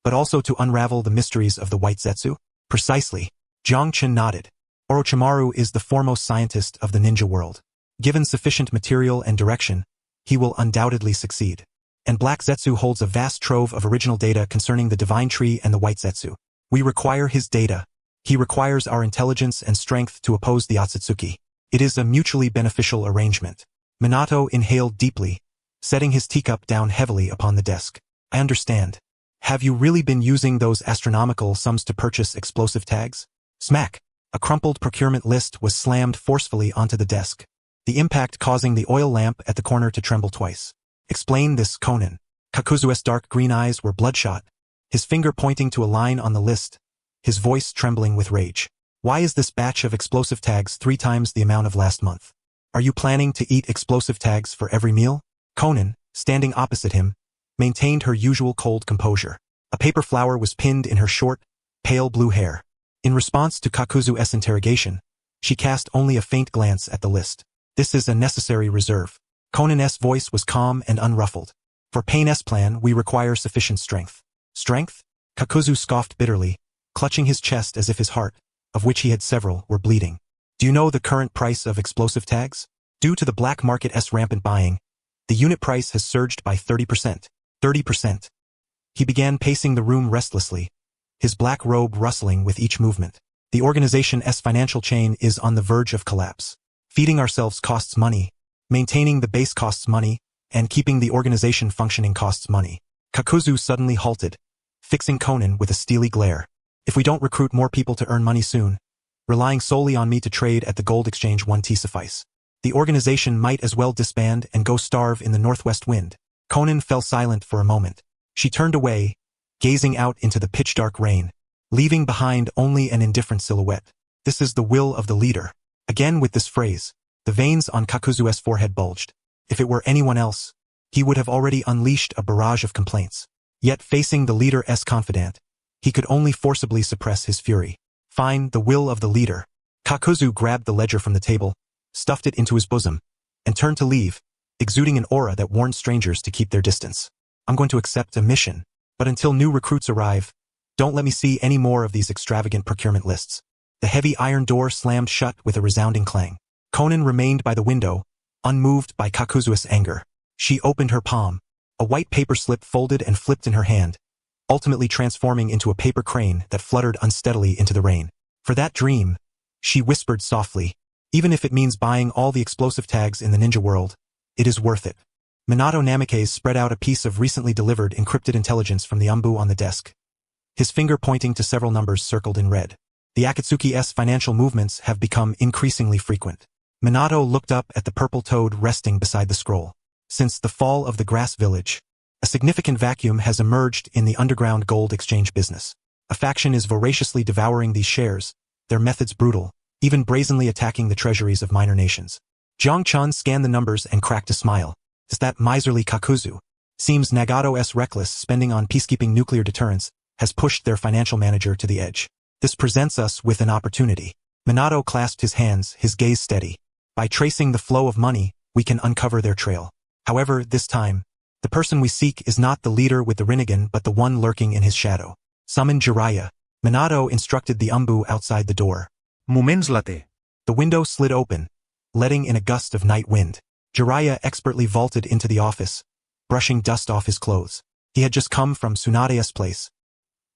but also to unravel the mysteries of the White Zetsu. Precisely. Jiang Chun nodded. Orochimaru is the foremost scientist of the ninja world. Given sufficient material and direction, he will undoubtedly succeed. And Black Zetsu holds a vast trove of original data concerning the Divine Tree and the White Zetsu. We require his data. He requires our intelligence and strength to oppose the Otsutsuki. It is a mutually beneficial arrangement. Minato inhaled deeply, setting his teacup down heavily upon the desk. I understand. Have you really been using those astronomical sums to purchase explosive tags? Smack! A crumpled procurement list was slammed forcefully onto the desk, the impact causing the oil lamp at the corner to tremble twice. Explain this, Conan. Kakuzu's dark green eyes were bloodshot, his finger pointing to a line on the list, his voice trembling with rage. Why is this batch of explosive tags 3 times the amount of last month? Are you planning to eat explosive tags for every meal? Conan, standing opposite him, maintained her usual cold composure. A paper flower was pinned in her short, pale blue hair. In response to Kakuzu's interrogation, she cast only a faint glance at the list. This is a necessary reserve. Conan's voice was calm and unruffled. For Pain's plan, we require sufficient strength. Strength? Kakuzu scoffed bitterly, clutching his chest as if his heart, of which he had several, were bleeding. Do you know the current price of explosive tags? Due to the black market's rampant buying, the unit price has surged by 30%. 30%. He began pacing the room restlessly, his black robe rustling with each movement. The organization's financial chain is on the verge of collapse. Feeding ourselves costs money, maintaining the base costs money, and keeping the organization functioning costs money. Kakuzu suddenly halted, fixing Conan with a steely glare. If we don't recruit more people to earn money soon, relying solely on me to trade at the gold exchange won't suffice. The organization might as well disband and go starve in the northwest wind. Conan fell silent for a moment. She turned away, gazing out into the pitch-dark rain, leaving behind only an indifferent silhouette. This is the will of the leader. Again with this phrase, the veins on Kakuzu's forehead bulged. If it were anyone else, he would have already unleashed a barrage of complaints. Yet facing the leader's confidant, he could only forcibly suppress his fury. Fine, the will of the leader. Kakuzu grabbed the ledger from the table, stuffed it into his bosom, and turned to leave, exuding an aura that warned strangers to keep their distance. I'm going to accept a mission, but until new recruits arrive, don't let me see any more of these extravagant procurement lists. The heavy iron door slammed shut with a resounding clang. Conan remained by the window, unmoved by Kakuzu's anger. She opened her palm. A white paper slip folded and flipped in her hand, ultimately transforming into a paper crane that fluttered unsteadily into the rain. For that dream, she whispered softly, even if it means buying all the explosive tags in the ninja world, it is worth it. Minato Namikaze spread out a piece of recently delivered encrypted intelligence from the umbu on the desk, his finger pointing to several numbers circled in red. The Akatsuki's financial movements have become increasingly frequent. Minato looked up at the purple toad resting beside the scroll. Since the fall of the grass village, a significant vacuum has emerged in the underground gold exchange business. A faction is voraciously devouring these shares, their methods brutal, even brazenly attacking the treasuries of minor nations. Jiang Chun scanned the numbers and cracked a smile. Is that miserly Kakuzu? Seems Nagato's reckless spending on peacekeeping nuclear deterrence has pushed their financial manager to the edge. This presents us with an opportunity. Minato clasped his hands, his gaze steady. By tracing the flow of money, we can uncover their trail. However, this time, the person we seek is not the leader with the Rinnegan but the one lurking in his shadow. Summon Jiraiya. Minato instructed the umbu outside the door. Mumens late. The window slid open, letting in a gust of night wind. Jiraiya expertly vaulted into the office, brushing dust off his clothes. He had just come from Tsunade's place,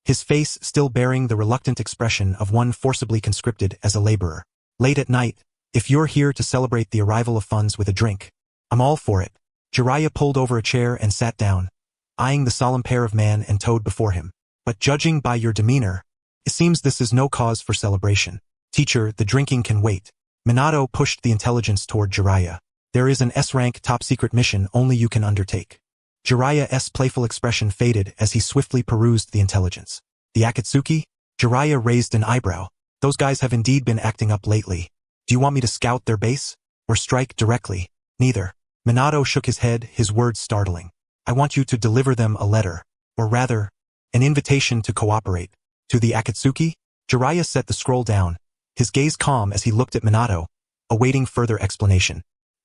his face still bearing the reluctant expression of one forcibly conscripted as a laborer. Late at night, if you're here to celebrate the arrival of funds with a drink, I'm all for it. Jiraiya pulled over a chair and sat down, eyeing the solemn pair of man and toad before him. But judging by your demeanor, it seems this is no cause for celebration. Teacher, the drinking can wait. Minato pushed the intelligence toward Jiraiya. There is an S-rank top-secret mission only you can undertake. Jiraiya's playful expression faded as he swiftly perused the intelligence. The Akatsuki? Jiraiya raised an eyebrow. Those guys have indeed been acting up lately. Do you want me to scout their base? Or strike directly? Neither. Minato shook his head, his words startling. I want you to deliver them a letter, or rather, an invitation to cooperate. To the Akatsuki? Jiraiya set the scroll down, his gaze calm as he looked at Minato, awaiting further explanation.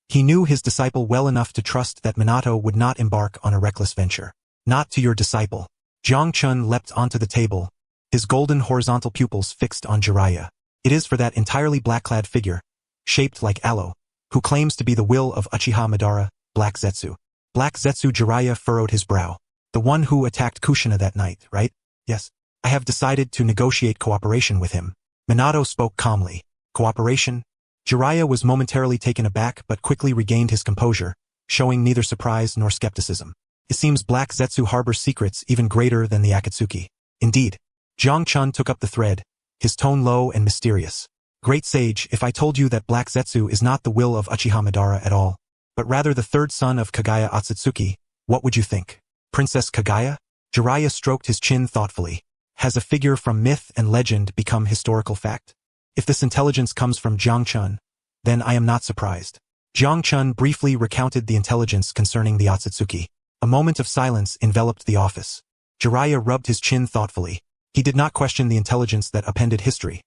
He knew his disciple well enough to trust that Minato would not embark on a reckless venture. Not to your disciple. Jiang Chun leapt onto the table, his golden horizontal pupils fixed on Jiraiya. It is for that entirely black-clad figure, shaped like aloe, who claims to be the will of Uchiha Madara, Black Zetsu. Black Zetsu. Jiraiya furrowed his brow. The one who attacked Kushina that night, right? Yes. I have decided to negotiate cooperation with him. Minato spoke calmly. Cooperation? Jiraiya was momentarily taken aback but quickly regained his composure, showing neither surprise nor skepticism. It seems Black Zetsu harbors secrets even greater than the Akatsuki. Indeed. Jiang Chun took up the thread, his tone low and mysterious. Great sage, if I told you that Black Zetsu is not the will of Uchiha Madara at all, but rather the third son of Kagaya Otsutsuki, what would you think? Princess Kagaya? Jiraiya stroked his chin thoughtfully. Has a figure from myth and legend become historical fact? If this intelligence comes from Jiang Chun, then I am not surprised. Jiang Chun briefly recounted the intelligence concerning the Otsutsuki. A moment of silence enveloped the office. Jiraiya rubbed his chin thoughtfully. He did not question the intelligence that appended history.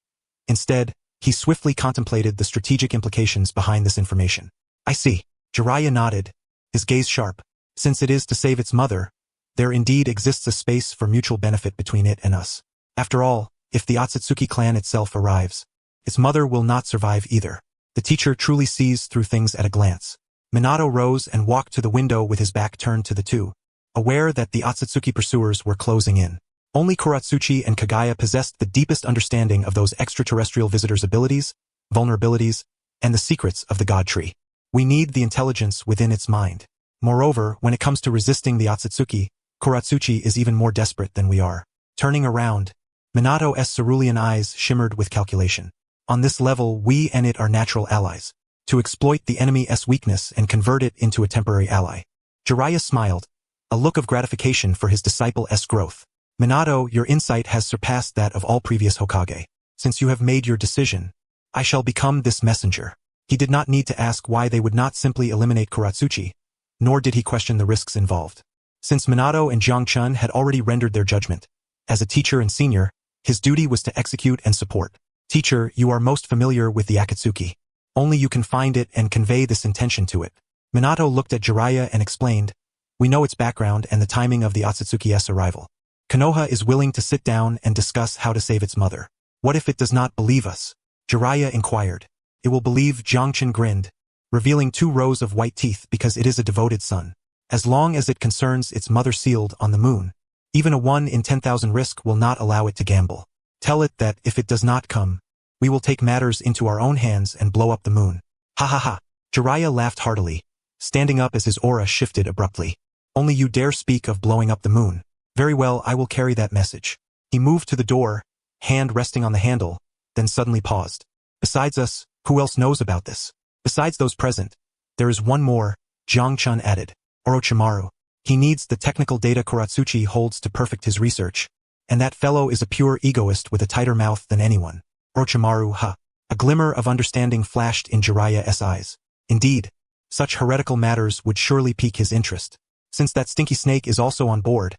Instead, he swiftly contemplated the strategic implications behind this information. I see. Jiraiya nodded, his gaze sharp. Since it is to save its mother, there indeed exists a space for mutual benefit between it and us. After all, if the Otsutsuki clan itself arrives, its mother will not survive either. The teacher truly sees through things at a glance. Minato rose and walked to the window with his back turned to the two, aware that the Otsutsuki pursuers were closing in. Only Kuratsuchi and Kagaya possessed the deepest understanding of those extraterrestrial visitors' abilities, vulnerabilities, and the secrets of the God Tree. We need the intelligence within its mind. Moreover, when it comes to resisting the Otsutsuki, Kuratsuchi is even more desperate than we are. Turning around, Minato's cerulean eyes shimmered with calculation. On this level, we and it are natural allies. To exploit the enemy's weakness and convert it into a temporary ally. Jiraiya smiled, a look of gratification for his disciple's growth. Minato, your insight has surpassed that of all previous Hokage. Since you have made your decision, I shall become this messenger. He did not need to ask why they would not simply eliminate Kuratsuchi, nor did he question the risks involved. Since Minato and Jiang Chun had already rendered their judgment, as a teacher and senior, his duty was to execute and support. Teacher, you are most familiar with the Akatsuki. Only you can find it and convey this intention to it. Minato looked at Jiraiya and explained, we know its background and the timing of the Otsutsuki's arrival. Konoha is willing to sit down and discuss how to save its mother. What if it does not believe us? Jiraiya inquired. It will believe. Jiang Chun grinned, revealing 2 rows of white teeth because it is a devoted son. As long as it concerns its mother sealed on the moon, even a 1 in 10,000 risk will not allow it to gamble. Tell it that if it does not come, we will take matters into our own hands and blow up the moon. Ha ha ha. Jiraiya laughed heartily, standing up as his aura shifted abruptly. Only you dare speak of blowing up the moon. Very well, I will carry that message. He moved to the door, hand resting on the handle, then suddenly paused. Besides us, who else knows about this? Besides those present, there is one more, Jiang Chun added. Orochimaru. He needs the technical data Kuratsuchi holds to perfect his research, and that fellow is a pure egoist with a tighter mouth than anyone. Orochimaru, huh? A glimmer of understanding flashed in Jiraiya's eyes. Indeed, such heretical matters would surely pique his interest. Since that stinky snake is also on board,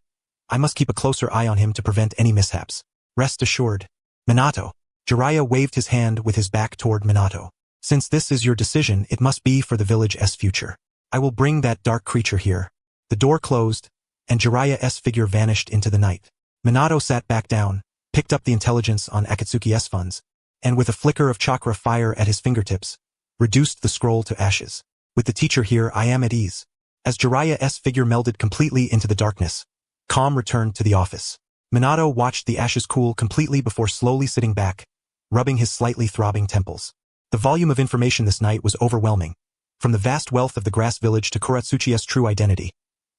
I must keep a closer eye on him to prevent any mishaps. Rest assured. Minato. Jiraiya waved his hand with his back toward Minato. Since this is your decision, it must be for the village's future. I will bring that dark creature here. The door closed, and Jiraiya's figure vanished into the night. Minato sat back down, picked up the intelligence on Akatsuki's funds, and with a flicker of chakra fire at his fingertips, reduced the scroll to ashes. With the teacher here, I am at ease. As Jiraiya's figure melded completely into the darkness, calm returned to the office. Minato watched the ashes cool completely before slowly sitting back, rubbing his slightly throbbing temples. The volume of information this night was overwhelming, from the vast wealth of the grass village to Kuratsuchi's true identity.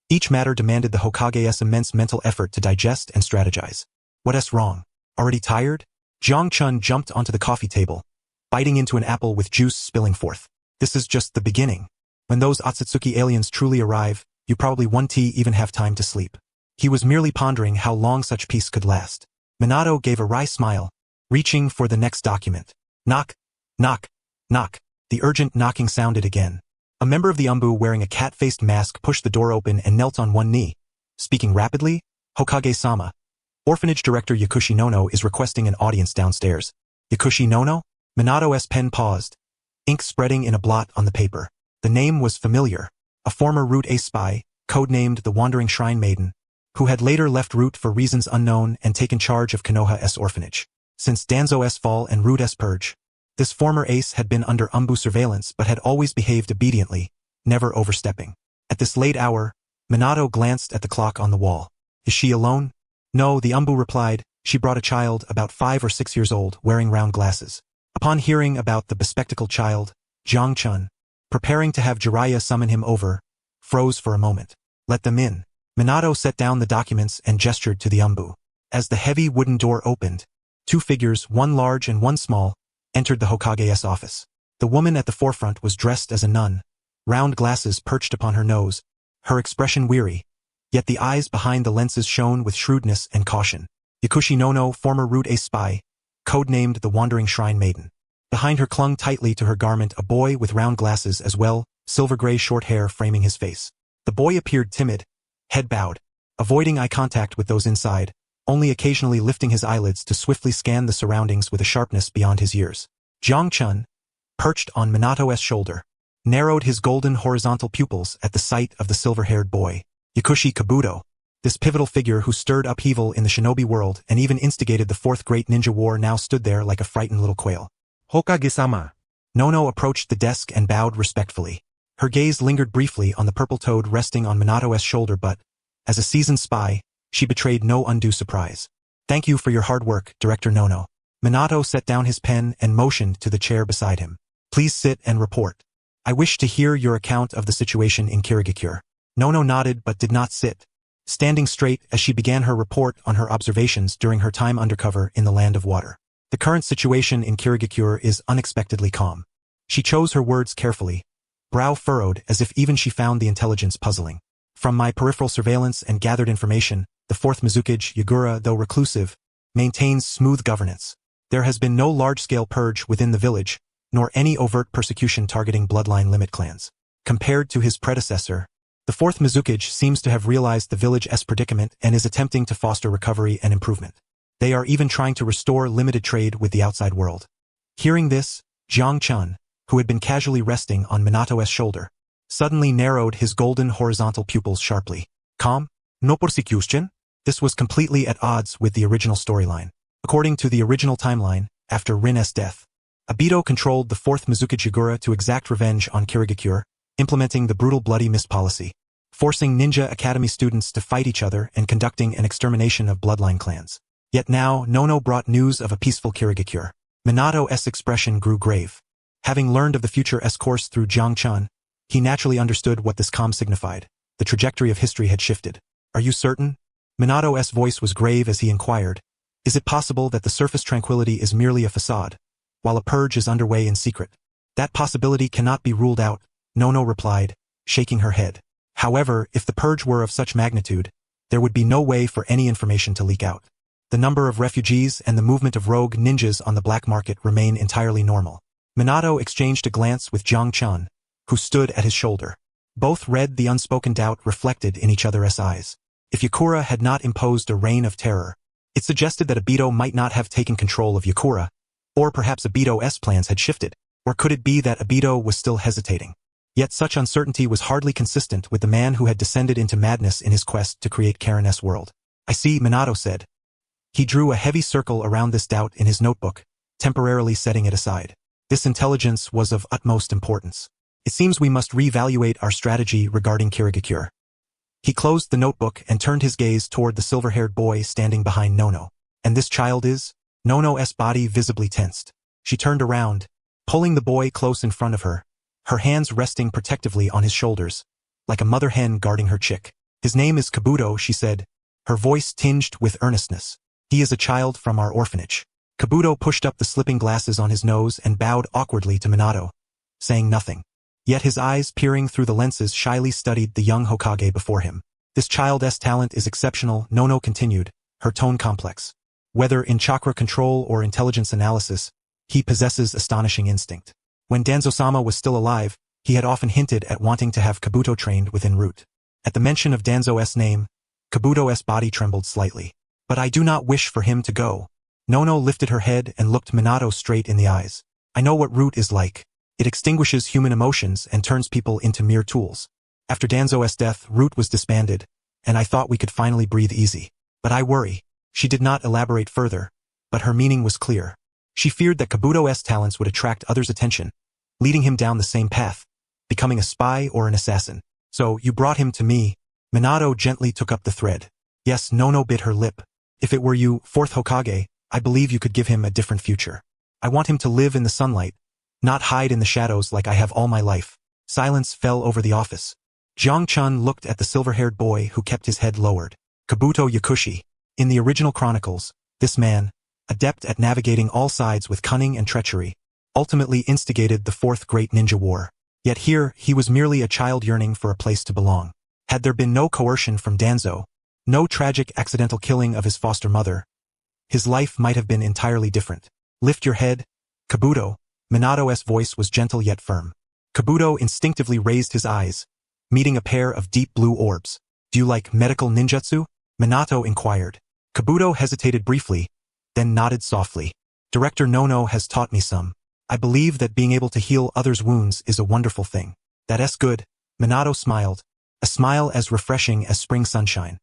Each matter demanded the Hokage's immense mental effort to digest and strategize. What's wrong? Already tired? Jiang Chun jumped onto the coffee table, biting into an apple with juice spilling forth. This is just the beginning. When those Otsutsuki aliens truly arrive, you probably won't even have time to sleep. He was merely pondering how long such peace could last. Minato gave a wry smile, reaching for the next document. Knock, knock, knock. The urgent knocking sounded again. A member of the Umbu wearing a cat-faced mask pushed the door open and knelt on one knee. Speaking rapidly, Hokage-sama. Orphanage Director Yakushi Nono is requesting an audience downstairs. Yakushi Nono? Minato's pen paused, ink spreading in a blot on the paper. The name was familiar. A former Root Ace spy, codenamed the Wandering Shrine Maiden, who had later left Root for reasons unknown and taken charge of Konoha's orphanage. Since Danzo's fall and Root's purge, this former ace had been under Umbu surveillance but had always behaved obediently, never overstepping. At this late hour, Minato glanced at the clock on the wall. Is she alone? No, the Umbu replied. She brought a child about 5 or 6 years old, wearing round glasses. Upon hearing about the bespectacled child, Jiang Chun, preparing to have Jiraiya summon him over, froze for a moment. Let them in. Minato set down the documents and gestured to the Umbu. As the heavy wooden door opened, 2 figures, one large and one small, entered the Hokage's office. The woman at the forefront was dressed as a nun, round glasses perched upon her nose, her expression weary, yet the eyes behind the lenses shone with shrewdness and caution. Yakushi Nono, former Root Ace spy, codenamed the Wandering Shrine Maiden. Behind her clung tightly to her garment a boy with round glasses as well, silver-gray short hair framing his face. The boy appeared timid, head bowed, avoiding eye contact with those inside, only occasionally lifting his eyelids to swiftly scan the surroundings with a sharpness beyond his years. Jiang Chun, perched on Minato's shoulder, narrowed his golden horizontal pupils at the sight of the silver-haired boy. Yakushi Kabuto, this pivotal figure who stirred upheaval in the shinobi world and even instigated the 4th Great Ninja War, now stood there like a frightened little quail. Hokage-sama. Nono approached the desk and bowed respectfully. Her gaze lingered briefly on the purple toad resting on Minato's shoulder but, as a seasoned spy, she betrayed no undue surprise. Thank you for your hard work, Director Nono. Minato set down his pen and motioned to the chair beside him. Please sit and report. I wish to hear your account of the situation in Kirigakure. Nono nodded but did not sit, standing straight as she began her report on her observations during her time undercover in the Land of Water. The current situation in Kirigakure is unexpectedly calm. She chose her words carefully, brow furrowed as if even she found the intelligence puzzling. From my peripheral surveillance and gathered information, the 4th Mizukage, Yagura, though reclusive, maintains smooth governance. There has been no large-scale purge within the village, nor any overt persecution targeting bloodline limit clans. Compared to his predecessor, the 4th Mizukage seems to have realized the village's predicament and is attempting to foster recovery and improvement. They are even trying to restore limited trade with the outside world. Hearing this, Jiang Chun, who had been casually resting on Minato's shoulder, suddenly narrowed his golden horizontal pupils sharply. Calm? No persecution? This was completely at odds with the original storyline. According to the original timeline, after Rin's death, Obito controlled the 4th Mizukage Yagura to exact revenge on Kirigakure, implementing the brutal bloody mist policy, forcing Ninja Academy students to fight each other and conducting an extermination of bloodline clans. Yet now, Nono brought news of a peaceful Kirigakure. Minato's expression grew grave. Having learned of the future's course through Jiang Chun, he naturally understood what this calm signified. The trajectory of history had shifted. Are you certain? Minato's voice was grave as he inquired. Is it possible that the surface tranquility is merely a facade, while a purge is underway in secret? That possibility cannot be ruled out, Nono replied, shaking her head. However, if the purge were of such magnitude, there would be no way for any information to leak out. The number of refugees and the movement of rogue ninjas on the black market remain entirely normal. Minato exchanged a glance with Jiang Chun, who stood at his shoulder. Both read the unspoken doubt reflected in each other's eyes. If Yakura had not imposed a reign of terror, it suggested that Obito might not have taken control of Yakura, or perhaps Obito's plans had shifted, or could it be that Obito was still hesitating? Yet such uncertainty was hardly consistent with the man who had descended into madness in his quest to create Karen's world. I see, Minato said. He drew a heavy circle around this doubt in his notebook, temporarily setting it aside. This intelligence was of utmost importance. It seems we must reevaluate our strategy regarding Kirigakure. He closed the notebook and turned his gaze toward the silver-haired boy standing behind Nono. And this child is? Nono's body visibly tensed. She turned around, pulling the boy close in front of her, her hands resting protectively on his shoulders, like a mother hen guarding her chick. His name is Kabuto, she said, her voice tinged with earnestness. He is a child from our orphanage. Kabuto pushed up the slipping glasses on his nose and bowed awkwardly to Minato, saying nothing. Yet his eyes peering through the lenses shyly studied the young Hokage before him. This child's talent is exceptional, Nono continued, her tone complex. Whether in chakra control or intelligence analysis, he possesses astonishing instinct. When Danzo-sama was still alive, he had often hinted at wanting to have Kabuto trained within Root. At the mention of Danzo's name, Kabuto's body trembled slightly. But I do not wish for him to go. Nono lifted her head and looked Minato straight in the eyes. I know what Root is like. It extinguishes human emotions and turns people into mere tools. After Danzo's death, Root was disbanded, and I thought we could finally breathe easy. But I worry. She did not elaborate further, but her meaning was clear. She feared that Kabuto's talents would attract others' attention, leading him down the same path, becoming a spy or an assassin. So, you brought him to me. Minato gently took up the thread. Yes, Nono bit her lip. If it were you, 4th Hokage, I believe you could give him a different future. I want him to live in the sunlight, not hide in the shadows like I have all my life. Silence fell over the office. Jiang Chun looked at the silver-haired boy who kept his head lowered. Kabuto Yakushi. In the original chronicles, this man, adept at navigating all sides with cunning and treachery, ultimately instigated the 4th Great Ninja War. Yet here, he was merely a child yearning for a place to belong. Had there been no coercion from Danzo, no tragic accidental killing of his foster mother, his life might have been entirely different. Lift your head, Kabuto. Minato's voice was gentle yet firm. Kabuto instinctively raised his eyes, meeting a pair of deep blue orbs. Do you like medical ninjutsu? Minato inquired. Kabuto hesitated briefly, then nodded softly. Director Nono has taught me some. I believe that being able to heal others' wounds is a wonderful thing. That's good. Minato smiled, a smile as refreshing as spring sunshine.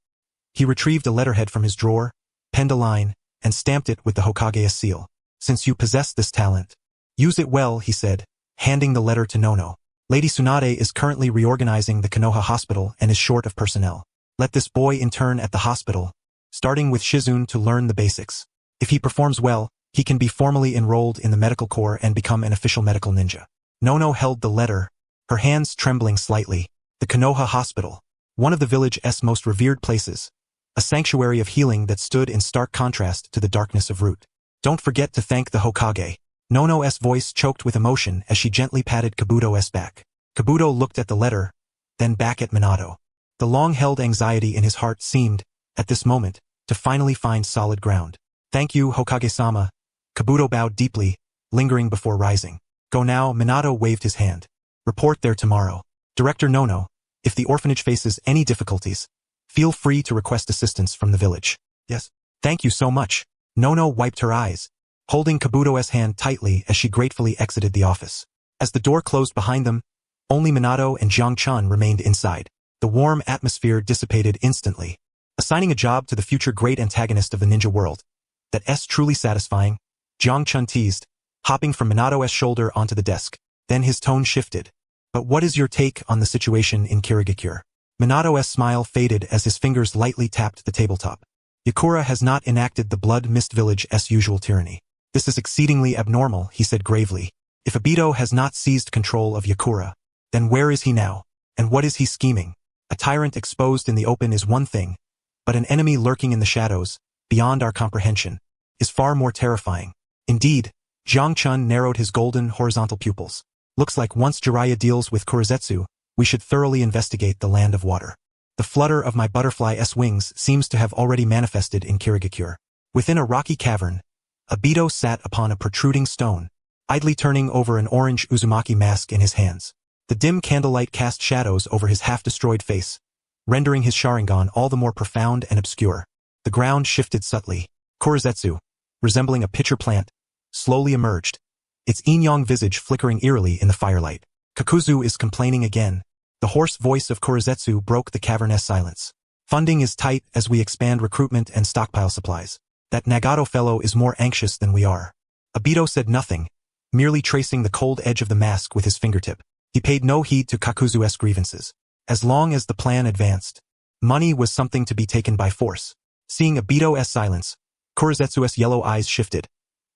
He retrieved a letterhead from his drawer, penned a line, and stamped it with the Hokage's seal. Since you possess this talent, use it well, he said, handing the letter to Nono. Lady Tsunade is currently reorganizing the Konoha hospital and is short of personnel. Let this boy intern at the hospital, starting with Shizune to learn the basics. If he performs well, he can be formally enrolled in the medical corps and become an official medical ninja. Nono held the letter, her hands trembling slightly. The Konoha Hospital, one of the village's most revered places, a sanctuary of healing that stood in stark contrast to the darkness of Root. Don't forget to thank the Hokage. Nono's voice choked with emotion as she gently patted Kabuto's back. Kabuto looked at the letter, then back at Minato. The long-held anxiety in his heart seemed, at this moment, to finally find solid ground. Thank you, Hokage-sama. Kabuto bowed deeply, lingering before rising. Go now. Minato waved his hand. Report there tomorrow. Director Nono, if the orphanage faces any difficulties, feel free to request assistance from the village. Yes. Thank you so much. Nono wiped her eyes, holding Kabuto's hand tightly as she gratefully exited the office. As the door closed behind them, only Minato and Jiang Chun remained inside. The warm atmosphere dissipated instantly. Assigning a job to the future great antagonist of the ninja world. That's truly satisfying, Jiang Chun teased, hopping from Minato's shoulder onto the desk. Then his tone shifted. But what is your take on the situation in Kirigakure? Minato's smile faded as his fingers lightly tapped the tabletop. Yakura has not enacted the Blood Mist Village's usual tyranny. This is exceedingly abnormal, he said gravely. If Obito has not seized control of Yakura, then where is he now? And what is he scheming? A tyrant exposed in the open is one thing, but an enemy lurking in the shadows, beyond our comprehension, is far more terrifying. Indeed, Jiang Chun narrowed his golden horizontal pupils. Looks like once Jiraiya deals with Korezetsu, we should thoroughly investigate the land of water. The flutter of my butterfly's wings seems to have already manifested in Kirigakure. Within a rocky cavern, Obito sat upon a protruding stone, idly turning over an orange Uzumaki mask in his hands. The dim candlelight cast shadows over his half-destroyed face, rendering his Sharingan all the more profound and obscure. The ground shifted subtly. Korezetsu, resembling a pitcher plant, slowly emerged, its yin-yang visage flickering eerily in the firelight. Kakuzu is complaining again. The hoarse voice of Korezetsu broke the cavernous silence. Funding is tight as we expand recruitment and stockpile supplies. That Nagato fellow is more anxious than we are. Obito said nothing, merely tracing the cold edge of the mask with his fingertip. He paid no heed to Kakuzu's grievances. As long as the plan advanced, money was something to be taken by force. Seeing Obito's silence, Korezetsu's yellow eyes shifted,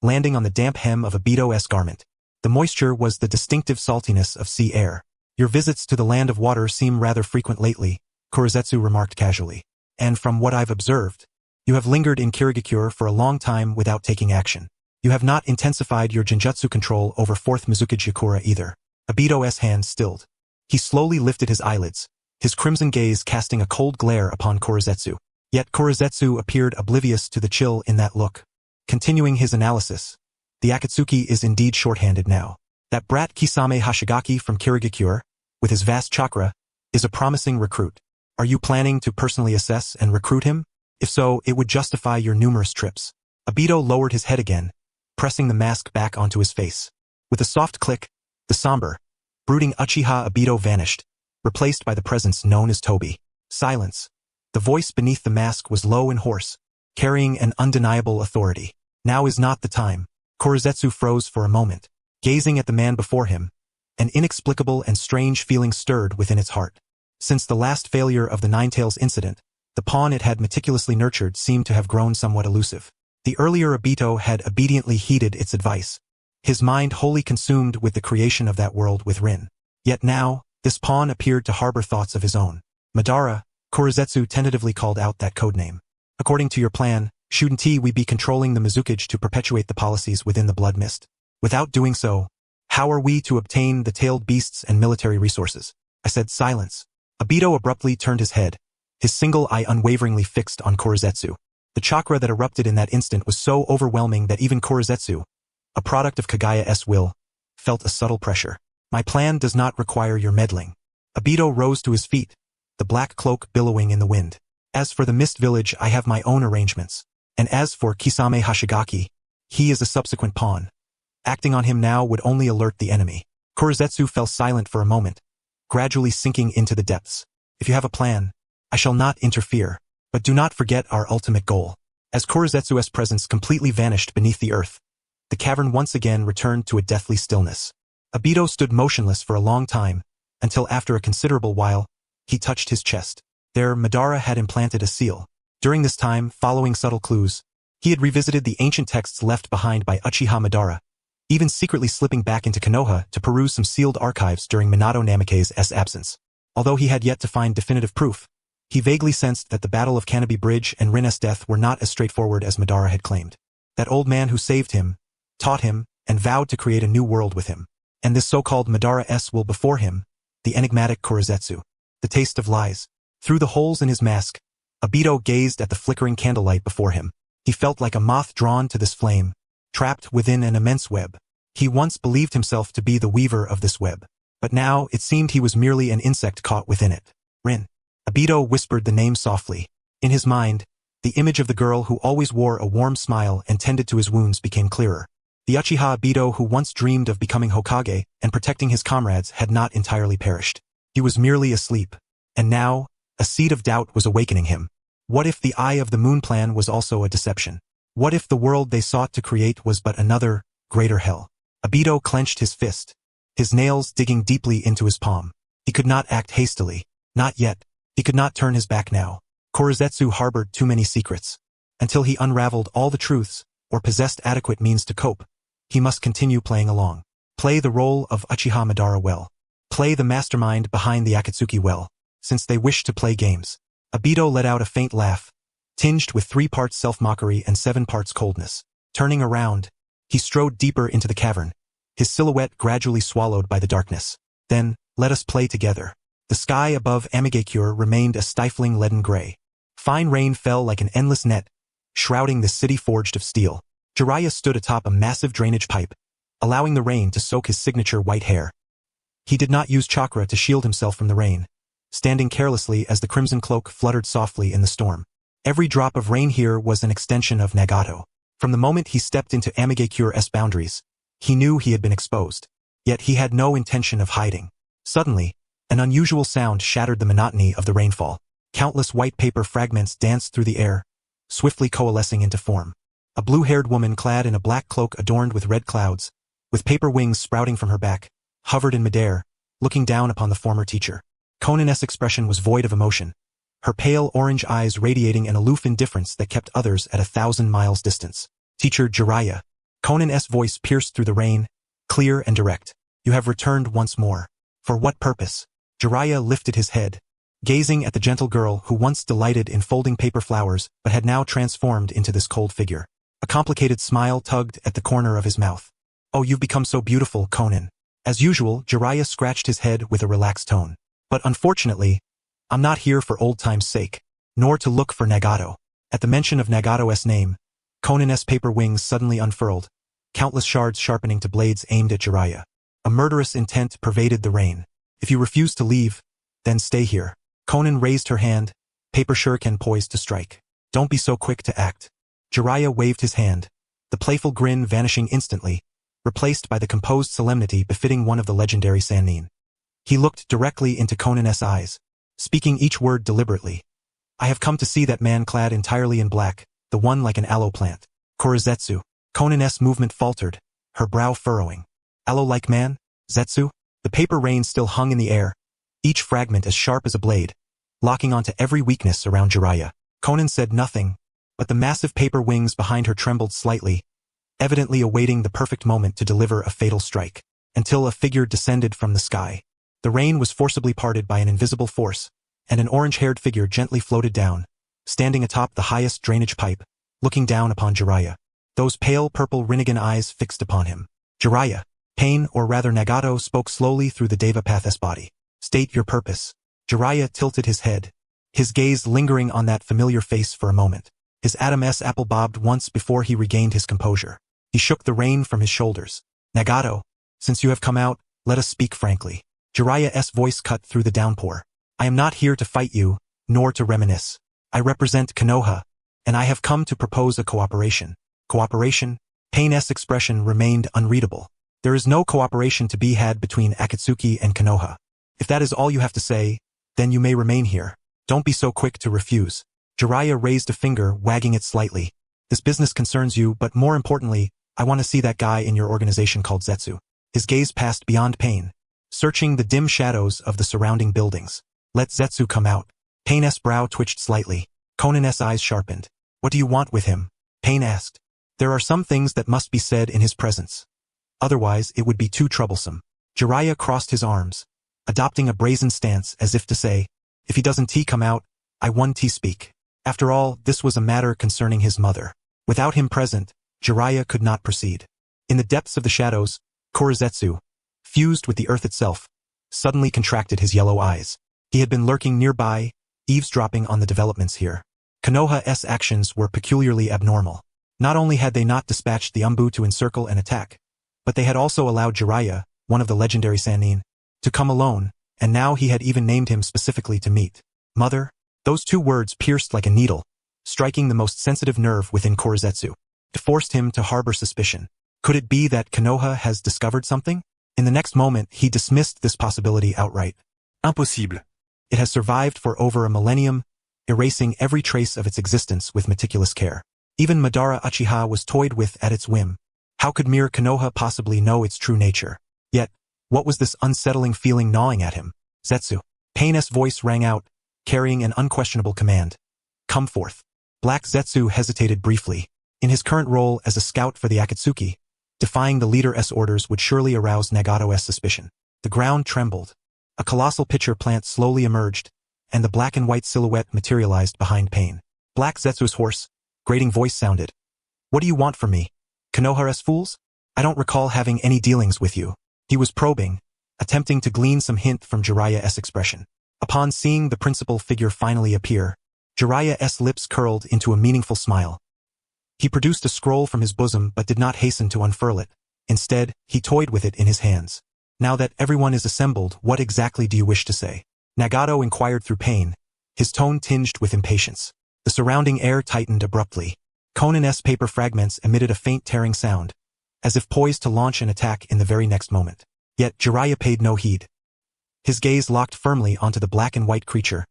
landing on the damp hem of Obito's garment. The moisture was the distinctive saltiness of sea air. Your visits to the land of water seem rather frequent lately, Korezetsu remarked casually. And from what I've observed, you have lingered in Kirigakure for a long time without taking action. You have not intensified your genjutsu control over 4th Mizukage Yakura either. Obito's hand stilled. He slowly lifted his eyelids, his crimson gaze casting a cold glare upon Korezetsu. Yet Korezetsu appeared oblivious to the chill in that look. Continuing his analysis, the Akatsuki is indeed shorthanded now. That brat Kisame Hashigaki from Kirigakure, with his vast chakra, is a promising recruit. Are you planning to personally assess and recruit him? If so, it would justify your numerous trips. Obito lowered his head again, pressing the mask back onto his face. With a soft click, the somber, brooding Uchiha Obito vanished, replaced by the presence known as Tobi. Silence. The voice beneath the mask was low and hoarse, carrying an undeniable authority. Now is not the time. Korezetsu froze for a moment, gazing at the man before him. An inexplicable and strange feeling stirred within its heart. Since the last failure of the Ninetales incident, the pawn it had meticulously nurtured seemed to have grown somewhat elusive. The earlier Obito had obediently heeded its advice, his mind wholly consumed with the creation of that world with Rin. Yet now, this pawn appeared to harbor thoughts of his own. Madara, Korezetsu tentatively called out that codename. According to your plan, shouldn't we be controlling the Mizukage to perpetuate the policies within the Blood Mist? Without doing so, how are we to obtain the tailed beasts and military resources? I said silence. Obito abruptly turned his head, his single eye unwaveringly fixed on Korezetsu. The chakra that erupted in that instant was so overwhelming that even Korezetsu, a product of Kagaya's will, felt a subtle pressure. My plan does not require your meddling. Obito rose to his feet, the black cloak billowing in the wind. As for the Mist Village, I have my own arrangements. And as for Kisame Hashigaki, he is a subsequent pawn. Acting on him now would only alert the enemy. Korezetsu fell silent for a moment, gradually sinking into the depths. If you have a plan, I shall not interfere, but do not forget our ultimate goal. As Korezetsu's presence completely vanished beneath the earth, the cavern once again returned to a deathly stillness. Obito stood motionless for a long time, until after a considerable while, he touched his chest. There, Madara had implanted a seal. During this time, following subtle clues, he had revisited the ancient texts left behind by Uchiha Madara, even secretly slipping back into Konoha to peruse some sealed archives during Minato Namikaze's absence. Although he had yet to find definitive proof, he vaguely sensed that the Battle of Canopy Bridge and Rin's death were not as straightforward as Madara had claimed. That old man who saved him, taught him, and vowed to create a new world with him. And this so-called Madara's will before him, the enigmatic Konoha. The taste of lies. Through the holes in his mask, Obito gazed at the flickering candlelight before him. He felt like a moth drawn to this flame, trapped within an immense web. He once believed himself to be the weaver of this web, but now it seemed he was merely an insect caught within it. Rin. Obito whispered the name softly. In his mind, the image of the girl who always wore a warm smile and tended to his wounds became clearer. The Uchiha Obito who once dreamed of becoming Hokage and protecting his comrades had not entirely perished. He was merely asleep. And now, a seed of doubt was awakening him. What if the Eye of the Moon plan was also a deception? What if the world they sought to create was but another, greater hell? Obito clenched his fist, his nails digging deeply into his palm. He could not act hastily. Not yet. He could not turn his back now. Konoha harbored too many secrets. Until he unraveled all the truths, or possessed adequate means to cope, he must continue playing along. Play the role of Uchiha Madara well. Play the mastermind behind the Akatsuki well, since they wish to play games. Obito let out a faint laugh, tinged with 3 parts self-mockery and 7 parts coldness. Turning around, he strode deeper into the cavern, his silhouette gradually swallowed by the darkness. Then, let us play together. The sky above Amigakure remained a stifling leaden gray. Fine rain fell like an endless net, shrouding the city forged of steel. Jiraiya stood atop a massive drainage pipe, allowing the rain to soak his signature white hair. He did not use chakra to shield himself from the rain, standing carelessly as the crimson cloak fluttered softly in the storm. Every drop of rain here was an extension of Nagato. From the moment he stepped into Amigakure's boundaries, he knew he had been exposed. Yet he had no intention of hiding. Suddenly, an unusual sound shattered the monotony of the rainfall. Countless white paper fragments danced through the air, swiftly coalescing into form. A blue-haired woman clad in a black cloak adorned with red clouds, with paper wings sprouting from her back, hovered in midair, looking down upon the former teacher. Konoha's expression was void of emotion, her pale orange eyes radiating an aloof indifference that kept others at 1,000 miles distance. Teacher Jiraiya. Konoha's voice pierced through the rain, clear and direct. You have returned once more. For what purpose? Jiraiya lifted his head, gazing at the gentle girl who once delighted in folding paper flowers but had now transformed into this cold figure. A complicated smile tugged at the corner of his mouth. Oh, you've become so beautiful, Konan. As usual, Jiraiya scratched his head with a relaxed tone. But unfortunately, I'm not here for old time's sake, nor to look for Nagato. At the mention of Nagato's name, Konoha's paper wings suddenly unfurled, countless shards sharpening to blades aimed at Jiraiya. A murderous intent pervaded the rain. If you refuse to leave, then stay here. Konoha raised her hand, paper shuriken poised to strike. Don't be so quick to act. Jiraiya waved his hand, the playful grin vanishing instantly, replaced by the composed solemnity befitting one of the legendary Sannin. He looked directly into Konoha's eyes, speaking each word deliberately. I have come to see that man clad entirely in black, the one like an aloe plant. Konoha. Konoha's movement faltered, her brow furrowing. Aloe-like man? Zetsu? The paper rain still hung in the air, each fragment as sharp as a blade, locking onto every weakness around Jiraiya. Konoha said nothing, but the massive paper wings behind her trembled slightly, evidently awaiting the perfect moment to deliver a fatal strike, until a figure descended from the sky. The rain was forcibly parted by an invisible force, and an orange-haired figure gently floated down, standing atop the highest drainage pipe, looking down upon Jiraiya. Those pale purple Rinnegan eyes fixed upon him. Jiraiya. Pain, or rather Nagato, spoke slowly through the Devapath's body. State your purpose. Jiraiya tilted his head, his gaze lingering on that familiar face for a moment. His Adam's apple bobbed once before he regained his composure. He shook the rain from his shoulders. Nagato, since you have come out, let us speak frankly. Jiraiya's voice cut through the downpour. I am not here to fight you, nor to reminisce. I represent Konoha, and I have come to propose a cooperation. Cooperation? Pain's expression remained unreadable. There is no cooperation to be had between Akatsuki and Konoha. If that is all you have to say, then you may remain here. Don't be so quick to refuse. Jiraiya raised a finger, wagging it slightly. This business concerns you, but more importantly, I want to see that guy in your organization called Zetsu. His gaze passed beyond Pain, searching the dim shadows of the surrounding buildings. Let Zetsu come out. Pain's brow twitched slightly. Conan's eyes sharpened. What do you want with him? Pain asked. There are some things that must be said in his presence. Otherwise, it would be too troublesome. Jiraiya crossed his arms, adopting a brazen stance as if to say, if he doesn't come out, I won speak. After all, this was a matter concerning his mother. Without him present, Jiraiya could not proceed. In the depths of the shadows, Konoha, fused with the earth itself, suddenly contracted his yellow eyes. He had been lurking nearby, eavesdropping on the developments here. Konoha's actions were peculiarly abnormal. Not only had they not dispatched the Umbu to encircle and attack, but they had also allowed Jiraiya, one of the legendary Sannin, to come alone, and now he had even named him specifically to meet. Mother? Those two words pierced like a needle, striking the most sensitive nerve within Konoha. It forced him to harbor suspicion. Could it be that Konoha has discovered something? In the next moment, he dismissed this possibility outright. Impossible. It has survived for over a millennium, erasing every trace of its existence with meticulous care. Even Madara Uchiha was toyed with at its whim. How could mere Konoha possibly know its true nature? Yet, what was this unsettling feeling gnawing at him? Zetsu. Pain's voice rang out, carrying an unquestionable command. Come forth. Black Zetsu hesitated briefly. In his current role as a scout for the Akatsuki, defying the leader's orders would surely arouse Nagato's suspicion. The ground trembled. A colossal pitcher plant slowly emerged, and the black and white silhouette materialized behind Pain. Black Zetsu's hoarse, grating voice sounded. What do you want from me? Konoha's fools? I don't recall having any dealings with you. He was probing, attempting to glean some hint from Jiraiya's expression. Upon seeing the principal figure finally appear, Jiraiya's lips curled into a meaningful smile. He produced a scroll from his bosom but did not hasten to unfurl it. Instead, he toyed with it in his hands. Now that everyone is assembled, what exactly do you wish to say? Nagato inquired through Pain, his tone tinged with impatience. The surrounding air tightened abruptly. Conan's paper fragments emitted a faint tearing sound, as if poised to launch an attack in the very next moment. Yet Jiraiya paid no heed. His gaze locked firmly onto the black and white creature,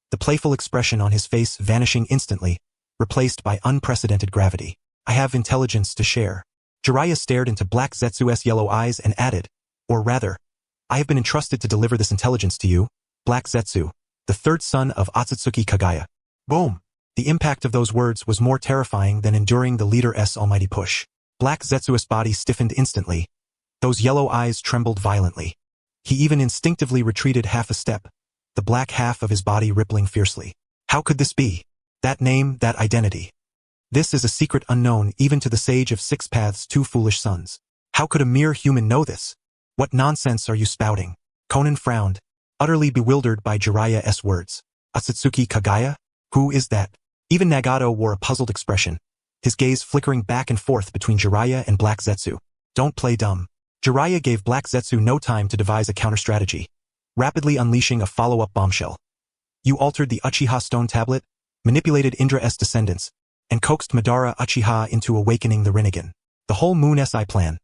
the playful expression on his face vanishing instantly, replaced by unprecedented gravity. I have intelligence to share. Jiraiya stared into Black Zetsu's yellow eyes and added, or rather, I have been entrusted to deliver this intelligence to you, Black Zetsu, the third son of Otsutsuki Kagaya. Boom! The impact of those words was more terrifying than enduring the leader's almighty push. Black Zetsu's body stiffened instantly. Those yellow eyes trembled violently. He even instinctively retreated half a step, the black half of his body rippling fiercely. How could this be? That name, that identity. This is a secret unknown even to the sage of Six Paths' two foolish sons. How could a mere human know this? What nonsense are you spouting? Conan frowned, utterly bewildered by Jiraiya's words. Otsutsuki Kagaya? Who is that? Even Nagato wore a puzzled expression, his gaze flickering back and forth between Jiraiya and Black Zetsu. Don't play dumb. Jiraiya gave Black Zetsu no time to devise a counter-strategy, rapidly unleashing a follow-up bombshell. You altered the Uchiha stone tablet, manipulated Indra's descendants, and coaxed Madara Uchiha into awakening the Rinnegan. The whole Moon SI plan.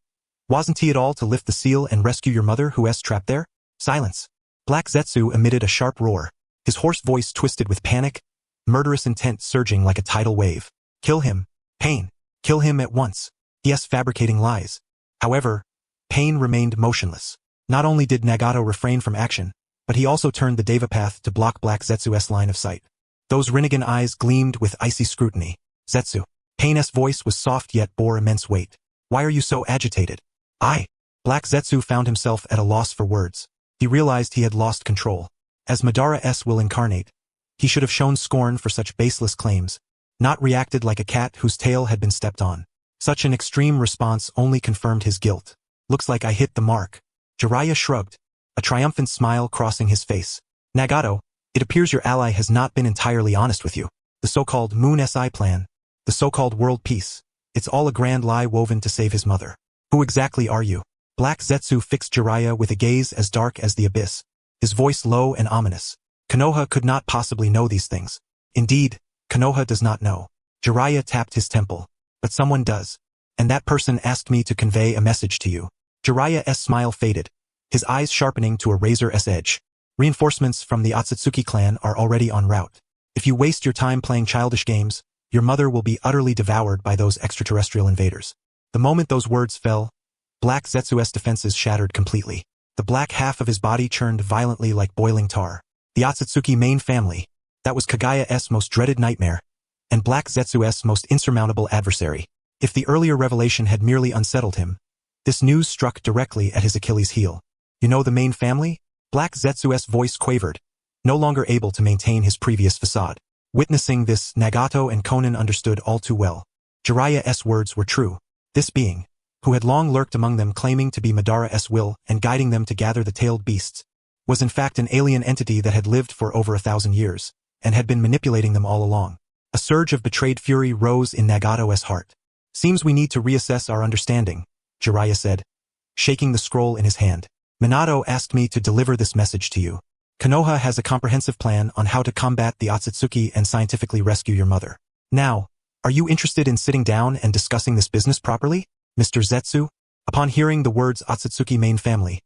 Wasn't he at all to lift the seal and rescue your mother who is trapped there? Silence. Black Zetsu emitted a sharp roar, his hoarse voice twisted with panic, murderous intent surging like a tidal wave. Kill him. Pain. Kill him at once. Yes, fabricating lies. However, Pain remained motionless. Not only did Nagato refrain from action, but he also turned the Deva path to block Black Zetsu's line of sight. Those Rinnegan eyes gleamed with icy scrutiny. Zetsu. Pain's voice was soft yet bore immense weight. Why are you so agitated? Black Zetsu found himself at a loss for words. He realized he had lost control. As Madara's will incarnate, he should have shown scorn for such baseless claims, not reacted like a cat whose tail had been stepped on. Such an extreme response only confirmed his guilt. Looks like I hit the mark. Jiraiya shrugged, a triumphant smile crossing his face. Nagato, it appears your ally has not been entirely honest with you. The so-called Moon SI plan, the so-called world peace, it's all a grand lie woven to save his mother. Who exactly are you? Black Zetsu fixed Jiraiya with a gaze as dark as the abyss, his voice low and ominous. Konoha could not possibly know these things. Indeed, Konoha does not know. Jiraiya tapped his temple. But someone does. And that person asked me to convey a message to you. Jiraiya's smile faded, his eyes sharpening to a razor's edge. Reinforcements from the Otsutsuki clan are already en route. If you waste your time playing childish games, your mother will be utterly devoured by those extraterrestrial invaders. The moment those words fell, Black Zetsu's defenses shattered completely. The black half of his body churned violently like boiling tar. The Otsutsuki main family, That was Kagaya's most dreaded nightmare, and Black Zetsu's most insurmountable adversary. If the earlier revelation had merely unsettled him, this news struck directly at his Achilles' heel. You know the main family? Black Zetsu's voice quavered, no longer able to maintain his previous facade. Witnessing this, Nagato and Konan understood all too well. Jiraiya's words were true. This being, who had long lurked among them claiming to be Madara's will and guiding them to gather the tailed beasts, was in fact an alien entity that had lived for over 1,000 years, and had been manipulating them all along. A surge of betrayed fury rose in Nagato's heart. Seems we need to reassess our understanding, Jiraiya said, shaking the scroll in his hand. Minato asked me to deliver this message to you. Konoha has a comprehensive plan on how to combat the Otsutsuki and scientifically rescue your mother. Now, are you interested in sitting down and discussing this business properly, Mr. Zetsu? Upon hearing the words Otsutsuki main family,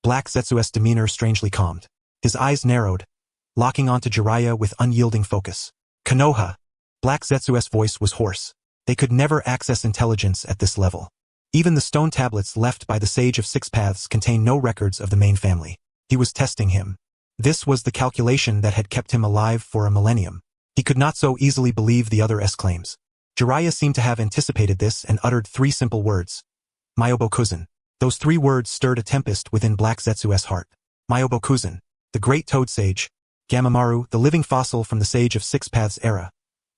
Black Zetsu's demeanor strangely calmed. His eyes narrowed, locking onto Jiraiya with unyielding focus. Konoha. Black Zetsu's voice was hoarse. They could never access intelligence at this level. Even the stone tablets left by the Sage of Six Paths contain no records of the main family. He was testing him. This was the calculation that had kept him alive for a millennium. He could not so easily believe the other's claims. Jiraiya seemed to have anticipated this and uttered 3 simple words. Myobokuzan. Those 3 words stirred a tempest within Black Zetsu's heart. Myobokuzan, the great toad sage, Gamamaru, the living fossil from the Sage of Six Paths era,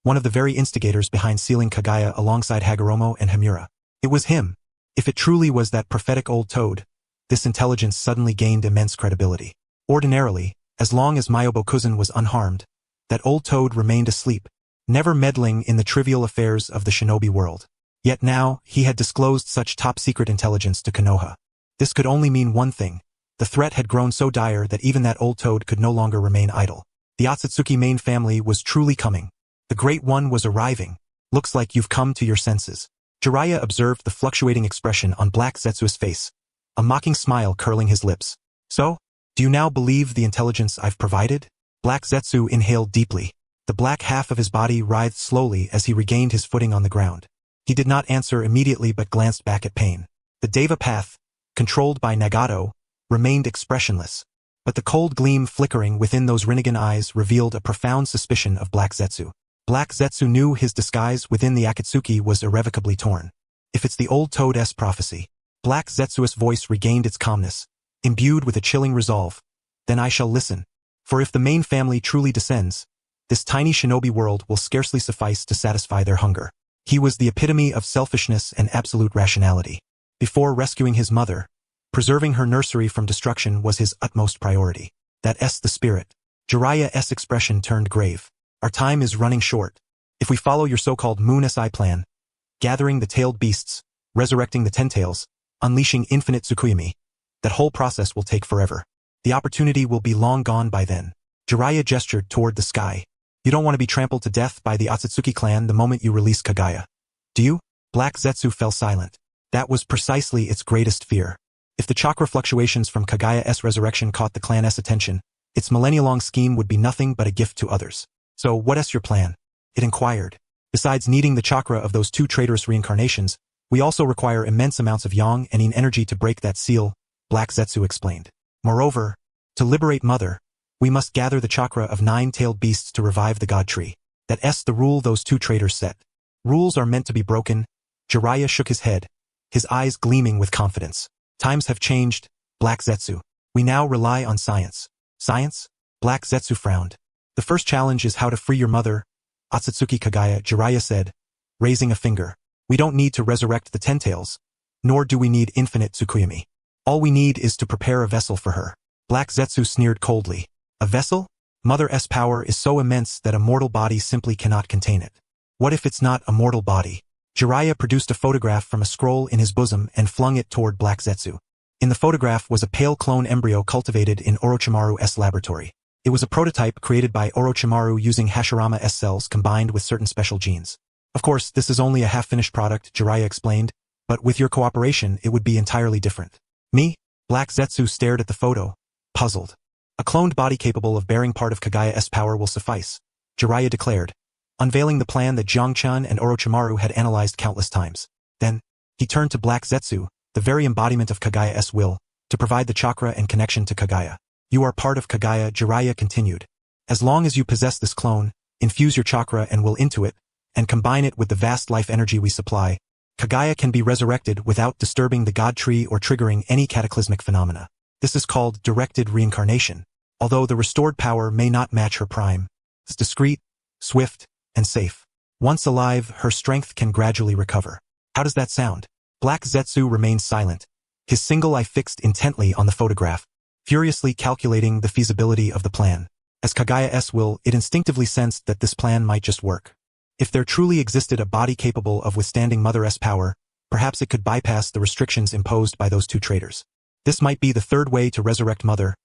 one of the very instigators behind sealing Kagaya alongside Hagoromo and Hamura. It was him. If it truly was that prophetic old toad, this intelligence suddenly gained immense credibility. Ordinarily, as long as Myobokuzan was unharmed, that old toad remained asleep, never meddling in the trivial affairs of the shinobi world. Yet now, he had disclosed such top-secret intelligence to Konoha. This could only mean one thing. The threat had grown so dire that even that old toad could no longer remain idle. The Otsutsuki main family was truly coming. The Great One was arriving. Looks like you've come to your senses. Jiraiya observed the fluctuating expression on Black Zetsu's face, a mocking smile curling his lips. So, do you now believe the intelligence I've provided? Black Zetsu inhaled deeply. The black half of his body writhed slowly as he regained his footing on the ground. He did not answer immediately but glanced back at Pain. The Deva path, controlled by Nagato, remained expressionless, but the cold gleam flickering within those Rinnegan eyes revealed a profound suspicion of Black Zetsu. Black Zetsu knew his disguise within the Akatsuki was irrevocably torn. If it's the old toad's prophecy, Black Zetsu's voice regained its calmness, imbued with a chilling resolve. Then I shall listen. For if the main family truly descends, this tiny shinobi world will scarcely suffice to satisfy their hunger. He was the epitome of selfishness and absolute rationality. Before rescuing his mother, preserving her nursery from destruction was his utmost priority. That's the spirit. Jiraiya's expression turned grave. Our time is running short. If we follow your so-called Moon SI plan, gathering the tailed beasts, resurrecting the Ten-Tails, unleashing infinite Tsukuyomi, that whole process will take forever. The opportunity will be long gone by then. Jiraiya gestured toward the sky. You don't want to be trampled to death by the Otsutsuki clan the moment you release Kagaya. Do you? Black Zetsu fell silent. That was precisely its greatest fear. If the chakra fluctuations from Kagaya's resurrection caught the clan's attention, its millennia-long scheme would be nothing but a gift to others. So what's your plan? It inquired. Besides needing the chakra of those 2 traitorous reincarnations, we also require immense amounts of yang and yin energy to break that seal, Black Zetsu explained. Moreover, to liberate Mother, we must gather the chakra of 9-tailed beasts to revive the god tree. That's the rule those 2 traitors set. Rules are meant to be broken. Jiraiya shook his head, his eyes gleaming with confidence. Times have changed, Black Zetsu. We now rely on science. Science? Black Zetsu frowned. The first challenge is how to free your mother, Otsutsuki Kagaya, Jiraiya said, raising a finger. We don't need to resurrect the Ten-Tails, nor do we need infinite Tsukuyomi. All we need is to prepare a vessel for her. Black Zetsu sneered coldly. A vessel? Mother's power is so immense that a mortal body simply cannot contain it. What if it's not a mortal body? Jiraiya produced a photograph from a scroll in his bosom and flung it toward Black Zetsu. In the photograph was a pale clone embryo cultivated in Orochimaru's laboratory. It was a prototype created by Orochimaru using Hashirama's cells combined with certain special genes. Of course, this is only a half-finished product, Jiraiya explained, but with your cooperation it would be entirely different. Me? Black Zetsu stared at the photo, puzzled. A cloned body capable of bearing part of Kagaya's power will suffice, Jiraiya declared, unveiling the plan that Jiangchan and Orochimaru had analyzed countless times. Then, he turned to Black Zetsu, the very embodiment of Kagaya's will, to provide the chakra and connection to Kagaya. You are part of Kagaya, Jiraiya continued, As long as you possess this clone, infuse your chakra and will into it, and combine it with the vast life energy we supply, Kagaya can be resurrected without disturbing the god tree or triggering any cataclysmic phenomena. This is called directed reincarnation, although the restored power may not match her prime. It's discreet, swift, and safe. Once alive, her strength can gradually recover. How does that sound? Black Zetsu remained silent, his single eye fixed intently on the photograph, furiously calculating the feasibility of the plan. As Kagaya's will, it instinctively sensed that this plan might just work. If there truly existed a body capable of withstanding Mother's power, perhaps it could bypass the restrictions imposed by those two traitors. This might be the third way to resurrect Mother,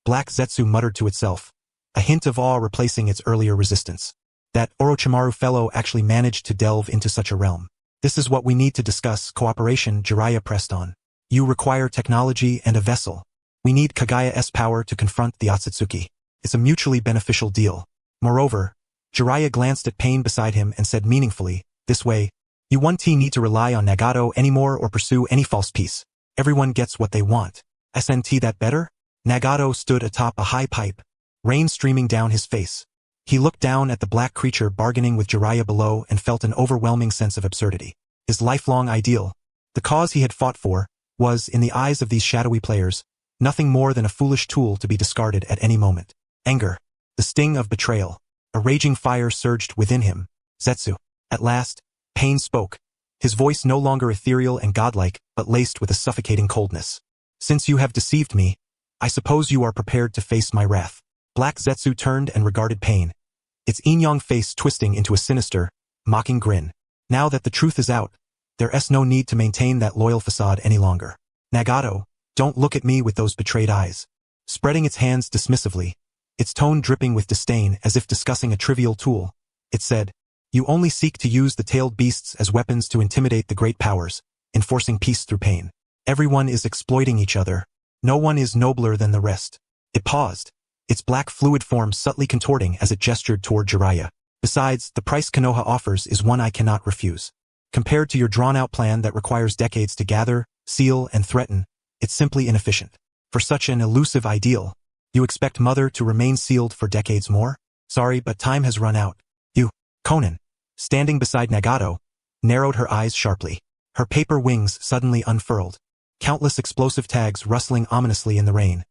Black Zetsu muttered to itself, a hint of awe replacing its earlier resistance. That Orochimaru fellow actually managed to delve into such a realm. This is what we need to discuss. Cooperation, Jiraiya pressed on. You require technology and a vessel. We need Kagaya's power to confront the Otsutsuki. It's a mutually beneficial deal. Moreover, Jiraiya glanced at Pain beside him and said meaningfully, this way, you won't need to rely on Nagato anymore or pursue any false peace. Everyone gets what they want. SNT that better? Nagato stood atop a high pipe, rain streaming down his face. He looked down at the black creature bargaining with Jiraiya below and felt an overwhelming sense of absurdity. His lifelong ideal, the cause he had fought for, was, in the eyes of these shadowy players, nothing more than a foolish tool to be discarded at any moment. Anger, the sting of betrayal, a raging fire surged within him. Zetsu. At last, Pain spoke, his voice no longer ethereal and godlike, but laced with a suffocating coldness. Since you have deceived me, I suppose you are prepared to face my wrath. Black Zetsu turned and regarded Pain, its yin-yang face twisting into a sinister, mocking grin. Now that the truth is out, there's no need to maintain that loyal facade any longer. Nagato, don't look at me with those betrayed eyes. Spreading its hands dismissively, its tone dripping with disdain as if discussing a trivial tool, it said, you only seek to use the tailed beasts as weapons to intimidate the great powers, enforcing peace through pain. Everyone is exploiting each other. No one is nobler than the rest. It paused, its black fluid form subtly contorting as it gestured toward Jiraiya. Besides, the price Konoha offers is one I cannot refuse. Compared to your drawn-out plan that requires decades to gather, seal, and threaten, it's simply inefficient. For such an elusive ideal, you expect Mother to remain sealed for decades more? Sorry, but time has run out. You, Conan, standing beside Nagato, narrowed her eyes sharply. Her paper wings suddenly unfurled, countless explosive tags rustling ominously in the rain,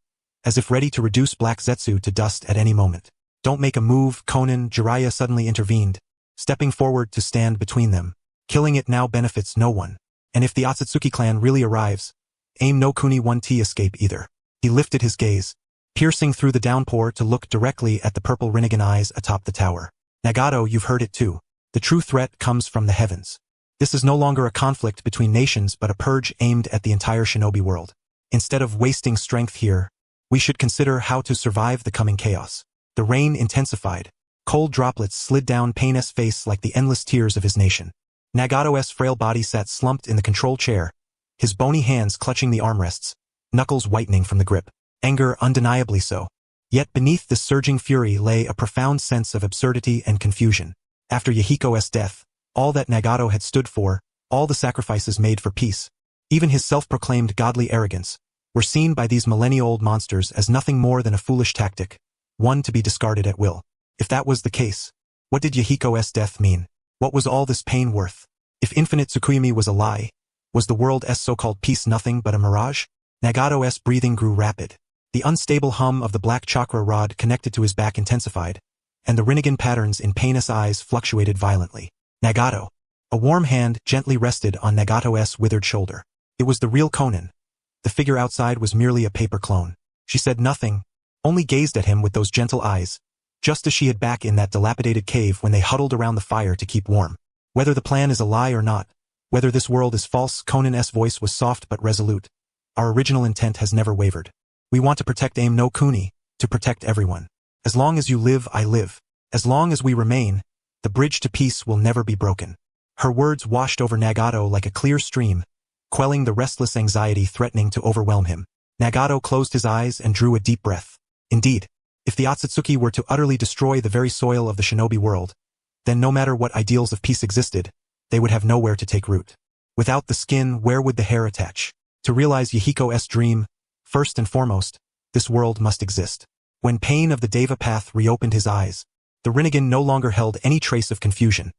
as if ready to reduce Black Zetsu to dust at any moment. Don't make a move, Conan, Jiraiya suddenly intervened, stepping forward to stand between them. Killing it now benefits no one. And if the Otsutsuki clan really arrives, aim no Kuni won't escape either. He lifted his gaze, piercing through the downpour to look directly at the purple Rinnegan eyes atop the tower. Nagato, you've heard it too. The true threat comes from the heavens. This is no longer a conflict between nations but a purge aimed at the entire shinobi world. Instead of wasting strength here, we should consider how to survive the coming chaos. The rain intensified. Cold droplets slid down Pain's face like the endless tears of his nation. Nagato's frail body sat slumped in the control chair, his bony hands clutching the armrests, knuckles whitening from the grip. Anger undeniably so. Yet beneath this surging fury lay a profound sense of absurdity and confusion. After Yahiko's death, all that Nagato had stood for, all the sacrifices made for peace, even his self-proclaimed godly arrogance, were seen by these millennia-old monsters as nothing more than a foolish tactic, one to be discarded at will. If that was the case, what did Yahiko's death mean? What was all this pain worth? If infinite Tsukuyomi was a lie, was the world's so-called peace nothing but a mirage? Nagato's breathing grew rapid. The unstable hum of the black chakra rod connected to his back intensified, and the Rinnegan patterns in Pain's eyes fluctuated violently. Nagato. A warm hand gently rested on Nagato's withered shoulder. It was the real Conan. The figure outside was merely a paper clone. She said nothing, only gazed at him with those gentle eyes, just as she had back in that dilapidated cave when they huddled around the fire to keep warm. Whether the plan is a lie or not, whether this world is false, Conan's voice was soft but resolute. Our original intent has never wavered. We want to protect Aim no Kuni, to protect everyone. As long as you live, I live. As long as we remain, the bridge to peace will never be broken. Her words washed over Nagato like a clear stream, quelling the restless anxiety threatening to overwhelm him. Nagato closed his eyes and drew a deep breath. Indeed, if the Otsutsuki were to utterly destroy the very soil of the shinobi world, then no matter what ideals of peace existed, they would have nowhere to take root. Without the skin, where would the hair attach? To realize Yahiko's dream, first and foremost, this world must exist. When pain of the Deva path reopened his eyes, the Rinnegan no longer held any trace of confusion.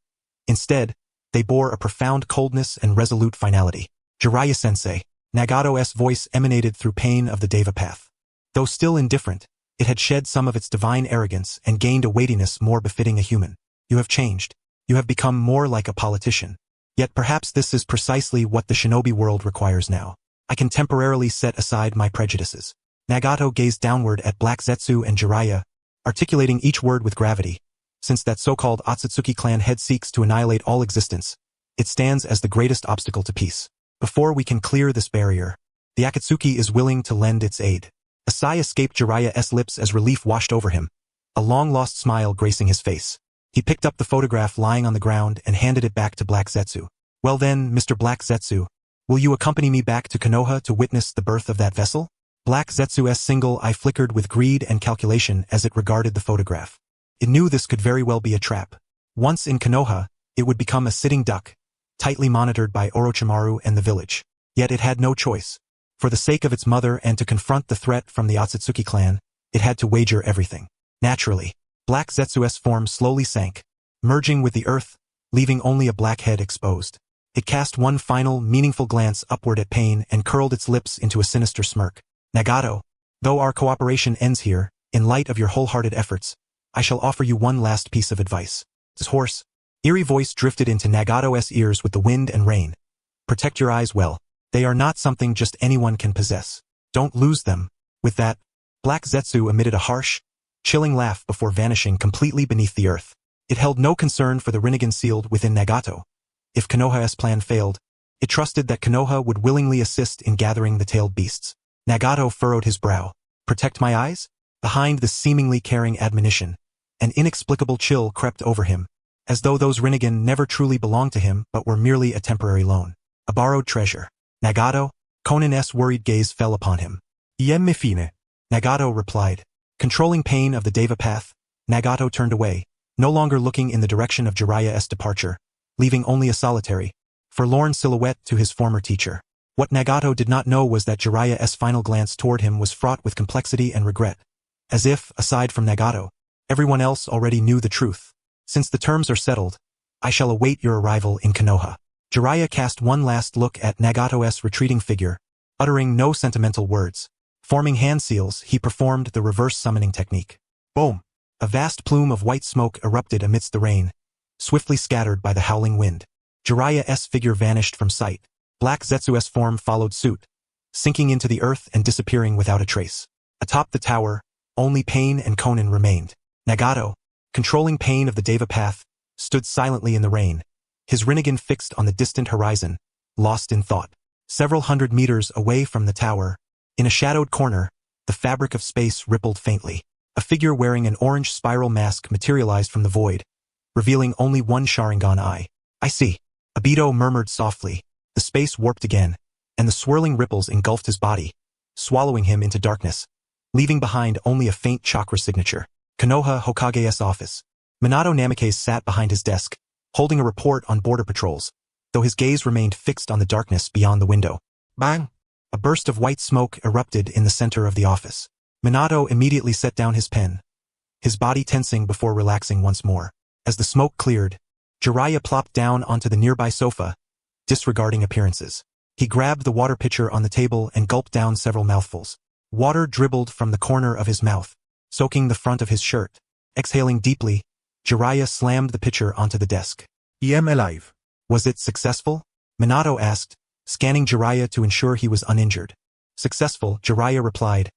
Instead, they bore a profound coldness and resolute finality. Jiraiya-sensei, Nagato's voice emanated through pain of the Deva path. Though still indifferent, it had shed some of its divine arrogance and gained a weightiness more befitting a human. You have changed. You have become more like a politician. Yet perhaps this is precisely what the shinobi world requires now. I can temporarily set aside my prejudices. Nagato gazed downward at Black Zetsu and Jiraiya, articulating each word with gravity. Since that so-called Otsutsuki clan head seeks to annihilate all existence, it stands as the greatest obstacle to peace. Before we can clear this barrier, the Akatsuki is willing to lend its aid. A sigh escaped Jiraiya's lips as relief washed over him, a long-lost smile gracing his face. He picked up the photograph lying on the ground and handed it back to Black Zetsu. Well then, Mr. Black Zetsu, will you accompany me back to Konoha to witness the birth of that vessel? Black Zetsu's single eye flickered with greed and calculation as it regarded the photograph. It knew this could very well be a trap. Once in Konoha, it would become a sitting duck, tightly monitored by Orochimaru and the village. Yet it had no choice. For the sake of its mother and to confront the threat from the Otsutsuki clan, it had to wager everything. Naturally, Black Zetsu's form slowly sank, merging with the earth, leaving only a black head exposed. It cast one final, meaningful glance upward at Pain and curled its lips into a sinister smirk. Nagato, though our cooperation ends here, in light of your wholehearted efforts, I shall offer you one last piece of advice. This hoarse, eerie voice drifted into Nagato's ears with the wind and rain. Protect your eyes well. They are not something just anyone can possess. Don't lose them. With that, Black Zetsu emitted a harsh, chilling laugh before vanishing completely beneath the earth. It held no concern for the Rinnegan sealed within Nagato. If Konoha's plan failed, it trusted that Konoha would willingly assist in gathering the tailed beasts. Nagato furrowed his brow. Protect my eyes? Behind this seemingly caring admonition, an inexplicable chill crept over him, as though those Rinnegan never truly belonged to him but were merely a temporary loan. A borrowed treasure. Nagato? Konan's worried gaze fell upon him. Me fine. Nagato replied. Controlling pain of the Deva path, Nagato turned away, no longer looking in the direction of Jiraiya's departure, leaving only a solitary, forlorn silhouette to his former teacher. What Nagato did not know was that Jiraiya's final glance toward him was fraught with complexity and regret. As if, aside from Nagato, everyone else already knew the truth. Since the terms are settled, I shall await your arrival in Konoha. Jiraiya cast one last look at Nagato's retreating figure, uttering no sentimental words. Forming hand seals, he performed the reverse summoning technique. Boom! A vast plume of white smoke erupted amidst the rain, swiftly scattered by the howling wind. Jiraiya's figure vanished from sight. Black Zetsu's form followed suit, sinking into the earth and disappearing without a trace. Atop the tower, only Pain and Konan remained. Nagato, controlling Pain of the Deva path, stood silently in the rain, his Rinnegan fixed on the distant horizon, lost in thought. Several hundred meters away from the tower, in a shadowed corner, the fabric of space rippled faintly. A figure wearing an orange spiral mask materialized from the void, revealing only one Sharingan eye. I see. Obito murmured softly. The space warped again, and the swirling ripples engulfed his body, swallowing him into darkness, leaving behind only a faint chakra signature. Konoha Hokage's office. Minato Namikaze sat behind his desk, holding a report on border patrols, though his gaze remained fixed on the darkness beyond the window. Bang! A burst of white smoke erupted in the center of the office. Minato immediately set down his pen, his body tensing before relaxing once more. As the smoke cleared, Jiraiya plopped down onto the nearby sofa, disregarding appearances. He grabbed the water pitcher on the table and gulped down several mouthfuls. Water dribbled from the corner of his mouth, soaking the front of his shirt. Exhaling deeply, Jiraiya slammed the pitcher onto the desk. Alive. Was it successful? Minato asked, scanning Jiraiya to ensure he was uninjured. Successful, Jiraiya replied,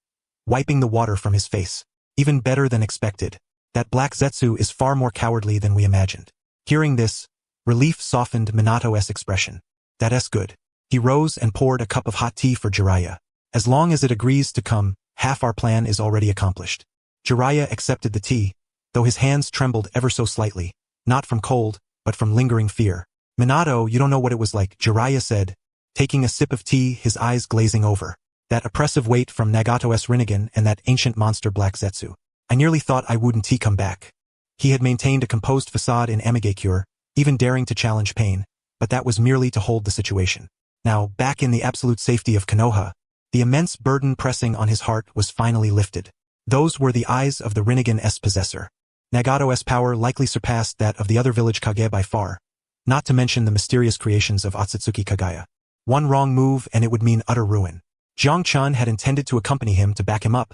wiping the water from his face. Even better than expected. That Black Zetsu is far more cowardly than we imagined. Hearing this, relief softened Minato's expression. That's good. He rose and poured a cup of hot tea for Jiraiya. As long as it agrees to come, half our plan is already accomplished. Jiraiya accepted the tea, though his hands trembled ever so slightly, not from cold, but from lingering fear. Minato, you don't know what it was like, Jiraiya said, taking a sip of tea, his eyes glazing over. That oppressive weight from Nagato's Rinnegan and that ancient monster Black Zetsu. I nearly thought I wouldn't come back. He had maintained a composed facade in Amigakure, even daring to challenge Pain, but that was merely to hold the situation. Now, back in the absolute safety of Konoha, the immense burden pressing on his heart was finally lifted. Those were the eyes of the Rinnegan-S possessor. Nagato's power likely surpassed that of the other village Kage by far, not to mention the mysterious creations of Otsutsuki Kagaya. One wrong move and it would mean utter ruin. Jiang-chan had intended to accompany him to back him up,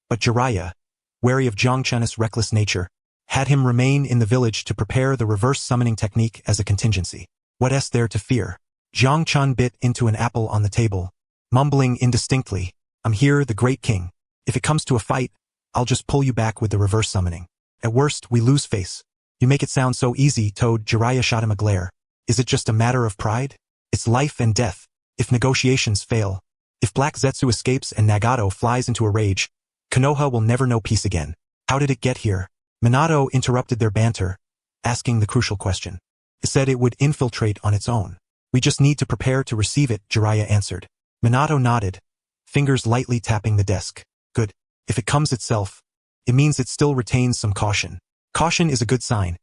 but Jiraiya, wary of Jiang-chan's reckless nature, had him remain in the village to prepare the reverse summoning technique as a contingency. What's there to fear? Jiang-chan bit into an apple on the table, mumbling indistinctly, "I'm here, the great king. If it comes to a fight, I'll just pull you back with the reverse summoning. At worst, we lose face." "You make it sound so easy," Toad. Jiraiya shot him a glare. "Is it just a matter of pride? It's life and death. If negotiations fail, if Black Zetsu escapes and Nagato flies into a rage, Konoha will never know peace again." "How did it get here?" Minato interrupted their banter, asking the crucial question. "It said it would infiltrate on its own. We just need to prepare to receive it," Jiraiya answered. Minato nodded, fingers lightly tapping the desk. "Good. If it comes itself, it means it still retains some caution. Caution is a good sign.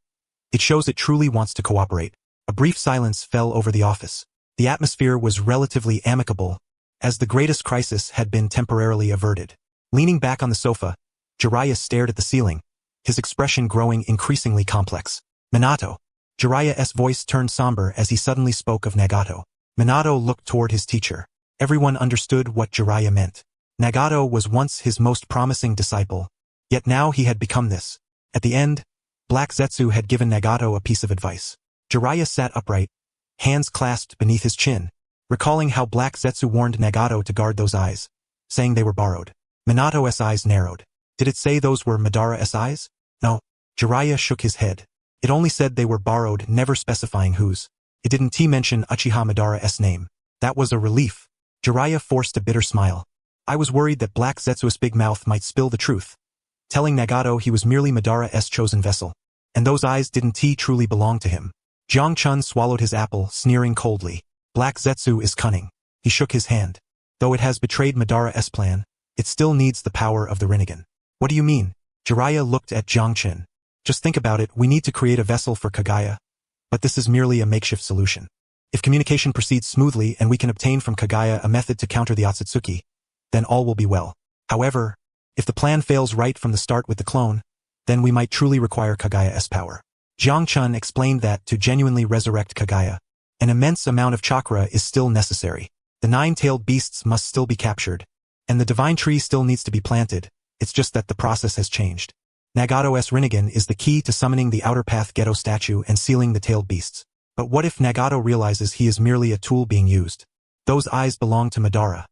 It shows it truly wants to cooperate." A brief silence fell over the office. The atmosphere was relatively amicable, as the greatest crisis had been temporarily averted. Leaning back on the sofa, Jiraiya stared at the ceiling, his expression growing increasingly complex. "Minato." Jiraiya's voice turned somber as he suddenly spoke of Nagato. Minato looked toward his teacher. Everyone understood what Jiraiya meant. Nagato was once his most promising disciple, yet now he had become this. At the end, Black Zetsu had given Nagato a piece of advice. Jiraiya sat upright, hands clasped beneath his chin, recalling how Black Zetsu warned Nagato to guard those eyes, saying they were borrowed. Minato's eyes narrowed. Did it say those were Madara's eyes? No. Jiraiya shook his head. It only said they were borrowed, never specifying whose. It didn't mention Uchiha Madara's name. That was a relief. Jiraiya forced a bitter smile. "I was worried that Black Zetsu's big mouth might spill the truth, telling Nagato he was merely Madara's chosen vessel. And those eyes didn't truly belong to him." Jiang-chun swallowed his apple, sneering coldly. "Black Zetsu is cunning." He shook his hand. "Though it has betrayed Madara's plan, it still needs the power of the Rinnegan." "What do you mean?" Jiraiya looked at Jiang-chun. "Just think about it, we need to create a vessel for Kagaya. But this is merely a makeshift solution. If communication proceeds smoothly and we can obtain from Kagaya a method to counter the Otsutsuki, then all will be well. However, if the plan fails right from the start with the clone, then we might truly require Kagaya's power." Jiang-chun explained that to genuinely resurrect Kagaya, an immense amount of chakra is still necessary. The 9-tailed beasts must still be captured, and the divine tree still needs to be planted. It's just that the process has changed. Nagato's Rinnegan is the key to summoning the Outer Path Ghetto statue and sealing the tailed beasts. But what if Nagato realizes he is merely a tool being used? Those eyes belong to Madara.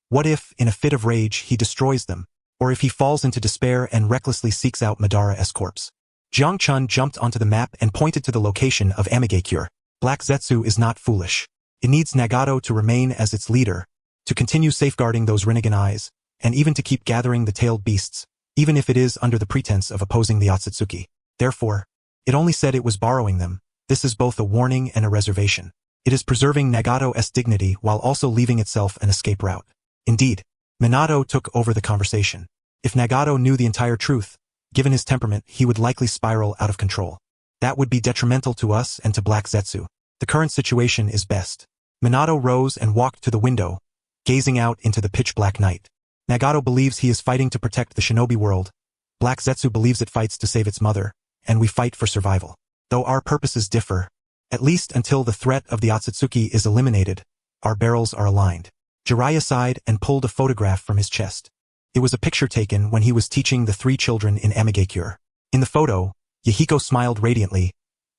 What if, in a fit of rage, he destroys them? Or if he falls into despair and recklessly seeks out Madara's corpse? Jiang-chun jumped onto the map and pointed to the location of Amigakure. Black Zetsu is not foolish. It needs Nagato to remain as its leader, to continue safeguarding those Rinnegan eyes, and even to keep gathering the tailed beasts, even if it is under the pretense of opposing the Otsutsuki. Therefore, it only said it was borrowing them. This is both a warning and a reservation. It is preserving Nagato's dignity while also leaving itself an escape route. Indeed, Minato took over the conversation. If Nagato knew the entire truth, given his temperament, he would likely spiral out of control. That would be detrimental to us and to Black Zetsu. The current situation is best. Minato rose and walked to the window, gazing out into the pitch-black night. Nagato believes he is fighting to protect the shinobi world. Black Zetsu believes it fights to save its mother, and we fight for survival. Though our purposes differ, at least until the threat of the Otsutsuki is eliminated, our barrels are aligned. Jiraiya sighed and pulled a photograph from his chest. It was a picture taken when he was teaching the 3 children in Amigakure. In the photo, Yahiko smiled radiantly,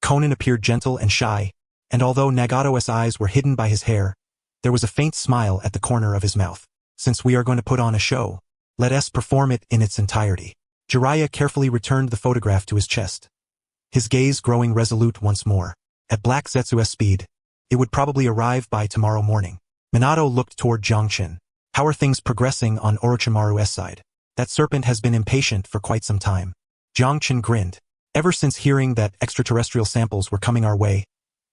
Konan appeared gentle and shy, and although Nagato's eyes were hidden by his hair, there was a faint smile at the corner of his mouth. Since we are going to put on a show, let us perform it in its entirety. Jiraiya carefully returned the photograph to his chest, his gaze growing resolute once more. At Black Zetsu's speed, it would probably arrive by tomorrow morning. Minato looked toward Jiang-chun. How are things progressing on Orochimaru's side? That serpent has been impatient for quite some time. Jiang-chun grinned. Ever since hearing that extraterrestrial samples were coming our way,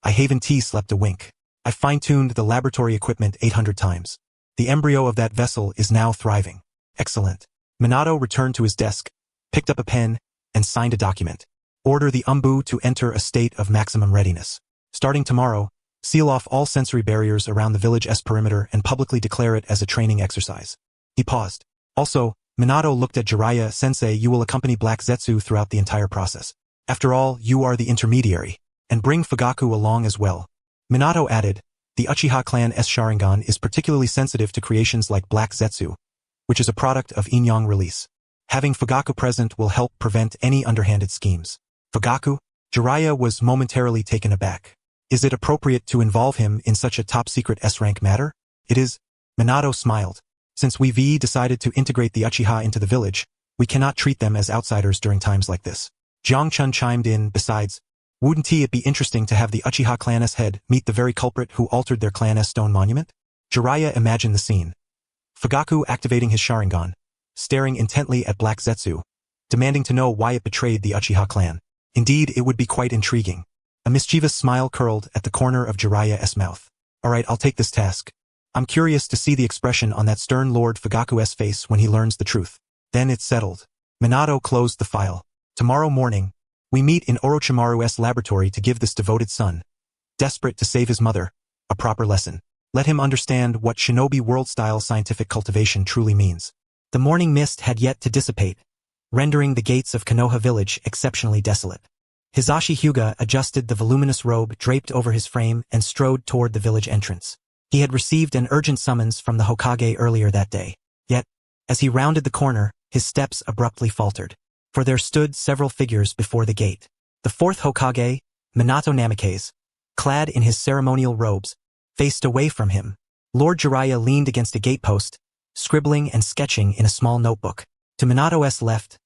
I haven't slept a wink. I fine-tuned the laboratory equipment 800 times. The embryo of that vessel is now thriving. Excellent. Minato returned to his desk, picked up a pen, and signed a document. Order the Umbu to enter a state of maximum readiness. Starting tomorrow, seal off all sensory barriers around the village's perimeter and publicly declare it as a training exercise. He paused. Also, Minato looked at Jiraiya. Sensei, you will accompany Black Zetsu throughout the entire process. After all, you are the intermediary, and bring Fugaku along as well. Minato added, the Uchiha clan's Sharingan is particularly sensitive to creations like Black Zetsu, which is a product of yin-yang release. Having Fugaku present will help prevent any underhanded schemes. Fugaku? Jiraiya was momentarily taken aback. Is it appropriate to involve him in such a top-secret S-rank matter? It is. Minato smiled. Since we've decided to integrate the Uchiha into the village, we cannot treat them as outsiders during times like this. Jiang Chun chimed in. Besides, wouldn't it be interesting to have the Uchiha clan's head meet the very culprit who altered their clan's stone monument? Jiraiya imagined the scene. Fugaku activating his Sharingan, staring intently at Black Zetsu, demanding to know why it betrayed the Uchiha clan. Indeed, it would be quite intriguing. A mischievous smile curled at the corner of Jiraiya's mouth. Alright, I'll take this task. I'm curious to see the expression on that stern Lord Fugaku's face when he learns the truth. Then it's settled. Minato closed the file. Tomorrow morning, we meet in Orochimaru's laboratory to give this devoted son, desperate to save his mother, a proper lesson. Let him understand what shinobi world-style scientific cultivation truly means. The morning mist had yet to dissipate, rendering the gates of Konoha village exceptionally desolate. Hisashi Hyuga adjusted the voluminous robe draped over his frame and strode toward the village entrance. He had received an urgent summons from the Hokage earlier that day. Yet, as he rounded the corner, his steps abruptly faltered. For there stood several figures before the gate. The fourth Hokage, Minato Namikaze, clad in his ceremonial robes, faced away from him. Lord Jiraiya leaned against a gatepost, scribbling and sketching in a small notebook. To Minato's left,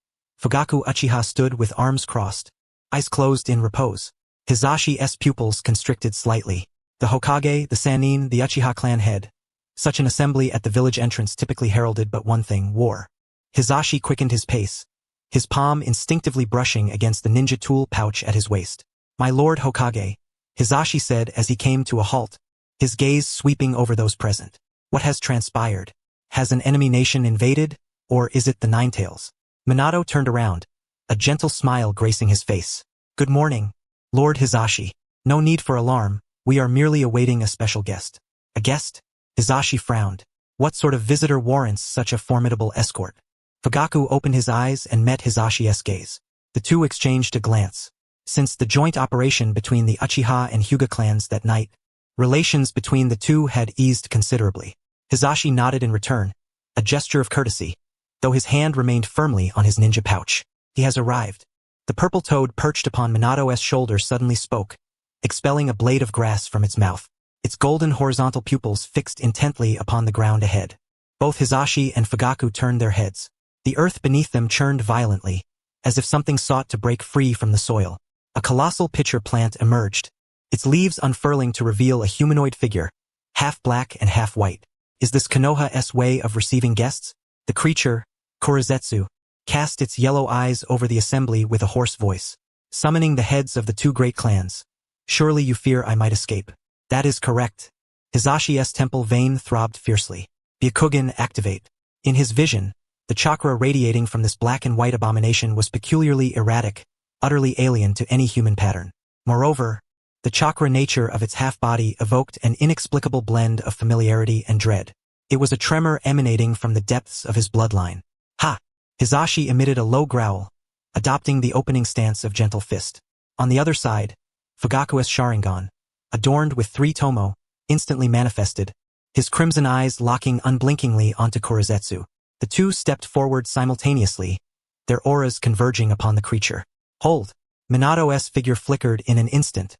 Fugaku Uchiha stood with arms crossed, eyes closed in repose. Hisashi's pupils constricted slightly. The Hokage, the Sannin, the Uchiha clan head. Such an assembly at the village entrance typically heralded but one thing: war. Hisashi quickened his pace, his palm instinctively brushing against the ninja tool pouch at his waist. My Lord Hokage, Hisashi said as he came to a halt, his gaze sweeping over those present. What has transpired? Has an enemy nation invaded, or is it the Ninetales? Minato turned around, a gentle smile gracing his face. Good morning, Lord Hisashi. No need for alarm, we are merely awaiting a special guest. A guest? Hisashi frowned. What sort of visitor warrants such a formidable escort? Fugaku opened his eyes and met Hisashi's gaze. The two exchanged a glance. Since the joint operation between the Uchiha and Hyuga clans that night, relations between the two had eased considerably. Hisashi nodded in return, a gesture of courtesy, though his hand remained firmly on his ninja pouch. He has arrived. The purple toad perched upon Minato's shoulder suddenly spoke, expelling a blade of grass from its mouth, its golden horizontal pupils fixed intently upon the ground ahead. Both Hisashi and Fugaku turned their heads. The earth beneath them churned violently, as if something sought to break free from the soil. A colossal pitcher plant emerged, its leaves unfurling to reveal a humanoid figure, half black and half white. Is this Konoha's way of receiving guests? The creature, Korezetsu, cast its yellow eyes over the assembly with a hoarse voice, summoning the heads of the two great clans. Surely you fear I might escape. That is correct. Hisashi's temple vein throbbed fiercely. Byakugan activate. In his vision, the chakra radiating from this black and white abomination was peculiarly erratic, utterly alien to any human pattern. Moreover, the chakra nature of its half-body evoked an inexplicable blend of familiarity and dread. It was a tremor emanating from the depths of his bloodline. Ha! Hisashi emitted a low growl, adopting the opening stance of gentle fist. On the other side, Fugaku's Sharingan, adorned with 3 tomo, instantly manifested, his crimson eyes locking unblinkingly onto Korezetsu. The two stepped forward simultaneously, their auras converging upon the creature. Hold! Minato's figure flickered in an instant,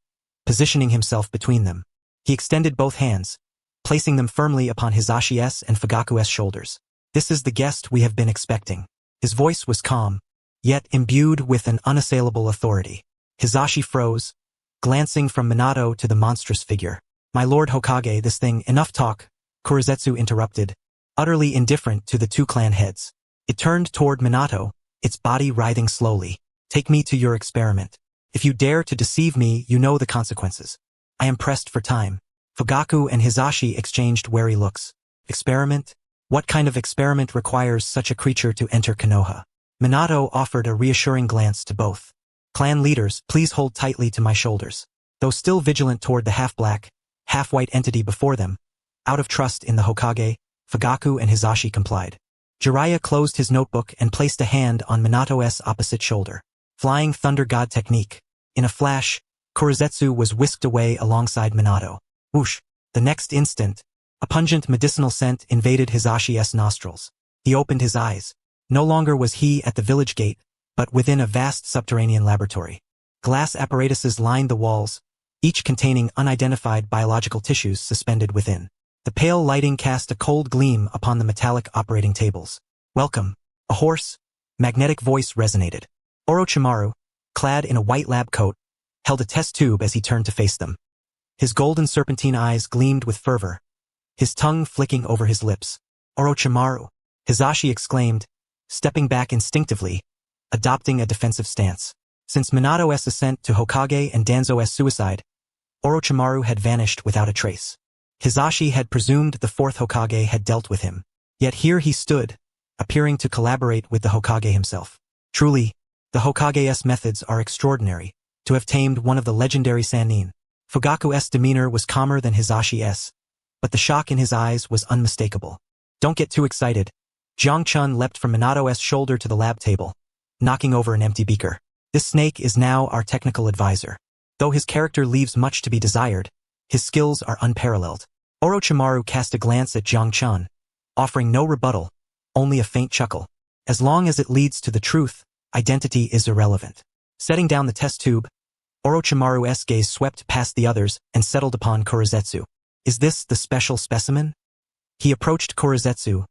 positioning himself between them. He extended both hands, placing them firmly upon Hisashi's and Fugaku's shoulders. This is the guest we have been expecting. His voice was calm, yet imbued with an unassailable authority. Hisashi froze, glancing from Minato to the monstrous figure. My Lord Hokage, this thing, enough talk, Korezetsu interrupted, utterly indifferent to the two clan heads. It turned toward Minato, its body writhing slowly. Take me to your experiment. If you dare to deceive me, you know the consequences. I am pressed for time. Fugaku and Hisashi exchanged wary looks. Experiment? What kind of experiment requires such a creature to enter Konoha? Minato offered a reassuring glance to both. Clan leaders, please hold tightly to my shoulders. Though still vigilant toward the half-black, half-white entity before them, out of trust in the Hokage, Fugaku and Hisashi complied. Jiraiya closed his notebook and placed a hand on Minato's opposite shoulder. Flying Thunder God technique. In a flash, Korezetsu was whisked away alongside Minato. Whoosh! The next instant, a pungent medicinal scent invaded Hisashi's nostrils. He opened his eyes. No longer was he at the village gate, but within a vast subterranean laboratory. Glass apparatuses lined the walls, each containing unidentified biological tissues suspended within. The pale lighting cast a cold gleam upon the metallic operating tables. Welcome. A hoarse, magnetic voice resonated. Orochimaru, clad in a white lab coat, held a test tube as he turned to face them. His golden serpentine eyes gleamed with fervor, his tongue flicking over his lips. Orochimaru, Hisashi exclaimed, stepping back instinctively, adopting a defensive stance. Since Minato's ascent to Hokage and Danzo's suicide, Orochimaru had vanished without a trace. Hisashi had presumed the fourth Hokage had dealt with him. Yet here he stood, appearing to collaborate with the Hokage himself. Truly, the Hokage's methods are extraordinary. To have tamed one of the legendary Sannin. Fugaku's demeanor was calmer than Hisashi's, but the shock in his eyes was unmistakable. Don't get too excited. Jiang Chun leapt from Minato's shoulder to the lab table, knocking over an empty beaker. This snake is now our technical advisor. Though his character leaves much to be desired, his skills are unparalleled. Orochimaru cast a glance at Jiang Chun, offering no rebuttal, only a faint chuckle. As long as it leads to the truth, identity is irrelevant. Setting down the test tube, Orochimaru's gaze swept past the others and settled upon Korezetsu. Is this the special specimen? He approached Korezetsu,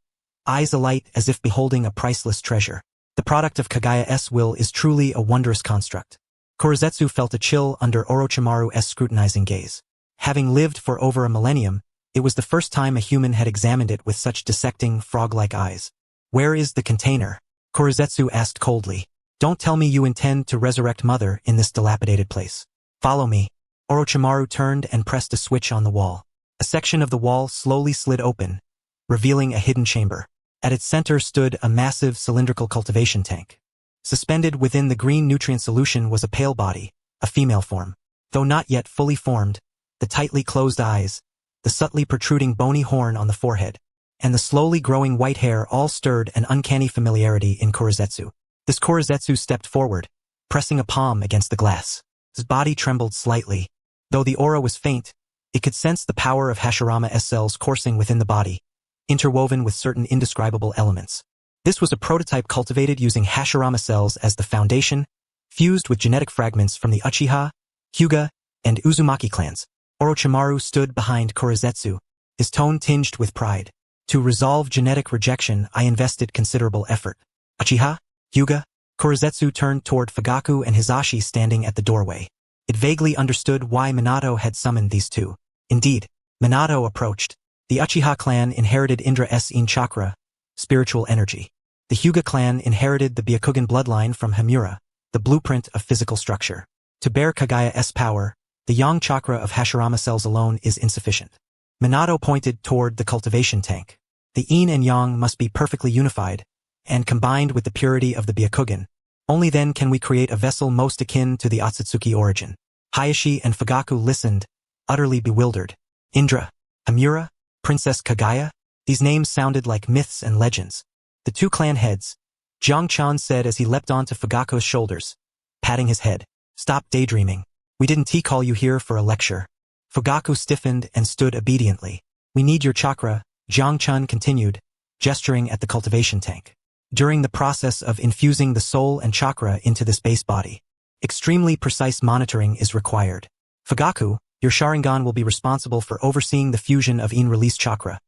eyes alight as if beholding a priceless treasure. The product of Kagaya's will is truly a wondrous construct. Korezetsu felt a chill under Orochimaru's scrutinizing gaze. Having lived for over a millennium, it was the first time a human had examined it with such dissecting, frog-like eyes. Where is the container? Korezetsu asked coldly. Don't tell me you intend to resurrect Mother in this dilapidated place. Follow me. Orochimaru turned and pressed a switch on the wall. A section of the wall slowly slid open, revealing a hidden chamber. At its center stood a massive cylindrical cultivation tank. Suspended within the green nutrient solution was a pale body, a female form. Though not yet fully formed, the tightly closed eyes, the subtly protruding bony horn on the forehead, and the slowly growing white hair all stirred an uncanny familiarity in Korezetsu. This Korezetsu stepped forward, pressing a palm against the glass. His body trembled slightly. Though the aura was faint, it could sense the power of Hashirama's cells coursing within the body, interwoven with certain indescribable elements. This was a prototype cultivated using Hashirama cells as the foundation, fused with genetic fragments from the Uchiha, Hyuga, and Uzumaki clans. Orochimaru stood behind Korezetsu, his tone tinged with pride. To resolve genetic rejection, I invested considerable effort. Uchiha? Hyuga? Korezetsu turned toward Fugaku and Hisashi standing at the doorway. It vaguely understood why Minato had summoned these two. Indeed, Minato approached. The Uchiha clan inherited Indra's In chakra, spiritual energy. The Hyuga clan inherited the Byakugan bloodline from Himura, the blueprint of physical structure. To bear Kagaya's power, the Yang chakra of Hashirama cells alone is insufficient. Minato pointed toward the cultivation tank. The Yin and Yang must be perfectly unified, and combined with the purity of the Byakugan. Only then can we create a vessel most akin to the Otsutsuki origin. Hayashi and Fugaku listened, utterly bewildered. Indra, Himura, Princess Kagaya? These names sounded like myths and legends. The two clan heads, Jiang Chun said as he leapt onto Fugaku's shoulders, patting his head. Stop daydreaming. We didn't call you here for a lecture. Fugaku stiffened and stood obediently. We need your chakra, Jiang Chun continued, gesturing at the cultivation tank. During the process of infusing the soul and chakra into this base body, extremely precise monitoring is required. Fugaku, your Sharingan will be responsible for overseeing the fusion of in-release chakra,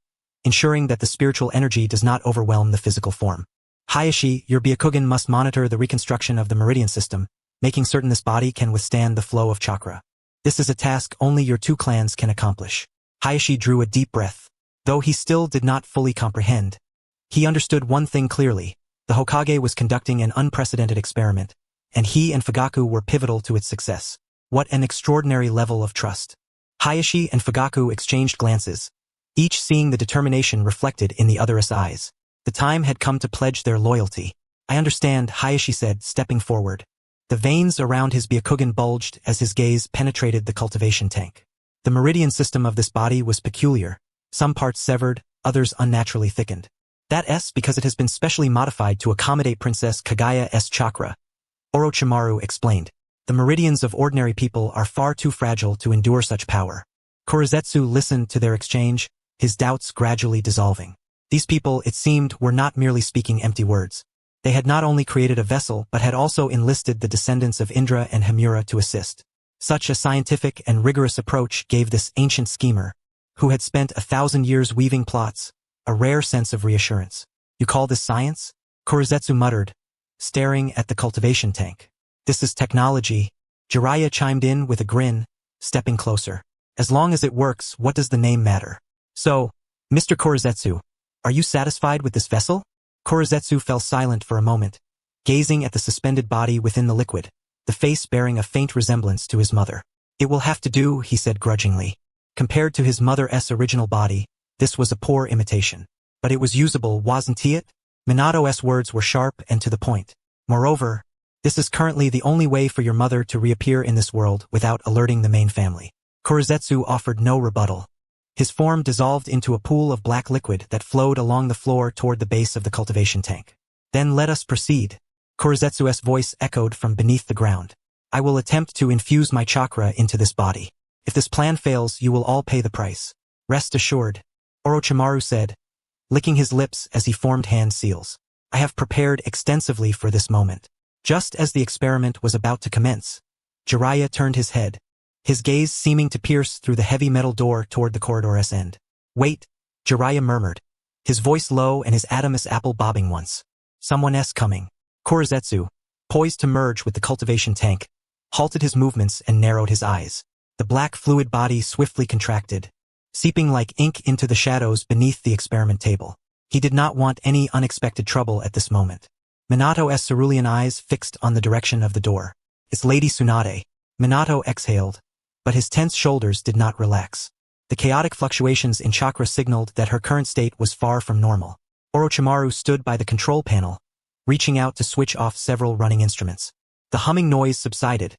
ensuring that the spiritual energy does not overwhelm the physical form. Hayashi, your Byakugan must monitor the reconstruction of the meridian system, making certain this body can withstand the flow of chakra. This is a task only your two clans can accomplish. Hayashi drew a deep breath. Though he still did not fully comprehend, he understood one thing clearly. The Hokage was conducting an unprecedented experiment, and he and Fugaku were pivotal to its success. What an extraordinary level of trust. Hayashi and Fugaku exchanged glances, each seeing the determination reflected in the other's eyes. The time had come to pledge their loyalty. I understand, Hayashi said, stepping forward. The veins around his Byakugan bulged as his gaze penetrated the cultivation tank. The meridian system of this body was peculiar, some parts severed, others unnaturally thickened. That S because it has been specially modified to accommodate Princess Kagaya's chakra, Orochimaru explained. The meridians of ordinary people are far too fragile to endure such power. Korezetsu listened to their exchange, his doubts gradually dissolving. These people, it seemed, were not merely speaking empty words. They had not only created a vessel but had also enlisted the descendants of Indra and Himura to assist. Such a scientific and rigorous approach gave this ancient schemer, who had spent 1,000 years weaving plots, a rare sense of reassurance. You call this science? Korezetsu muttered, staring at the cultivation tank. This is technology. Jiraiya chimed in with a grin, stepping closer. As long as it works, what does the name matter? So, Mr. Korezetsu, are you satisfied with this vessel? Korezetsu fell silent for a moment, gazing at the suspended body within the liquid, the face bearing a faint resemblance to his mother. It will have to do, he said grudgingly. Compared to his mother's original body, this was a poor imitation. But it was usable, wasn't it? Minato's words were sharp and to the point. Moreover, this is currently the only way for your mother to reappear in this world without alerting the main family. Korezetsu offered no rebuttal. His form dissolved into a pool of black liquid that flowed along the floor toward the base of the cultivation tank. Then let us proceed. Korezetsu's voice echoed from beneath the ground. I will attempt to infuse my chakra into this body. If this plan fails, you will all pay the price. Rest assured, Orochimaru said, licking his lips as he formed hand seals. I have prepared extensively for this moment. Just as the experiment was about to commence, Jiraiya turned his head, his gaze seeming to pierce through the heavy metal door toward the corridor's end. Wait, Jiraiya murmured, his voice low and his Adamus apple bobbing once. Someone's coming. Korezetsu, poised to merge with the cultivation tank, halted his movements and narrowed his eyes. The black fluid body swiftly contracted, seeping like ink into the shadows beneath the experiment table. He did not want any unexpected trouble at this moment. Minato's cerulean eyes fixed on the direction of the door. It's Lady Tsunade. Minato exhaled, but his tense shoulders did not relax. The chaotic fluctuations in chakra signaled that her current state was far from normal. Orochimaru stood by the control panel, reaching out to switch off several running instruments. The humming noise subsided,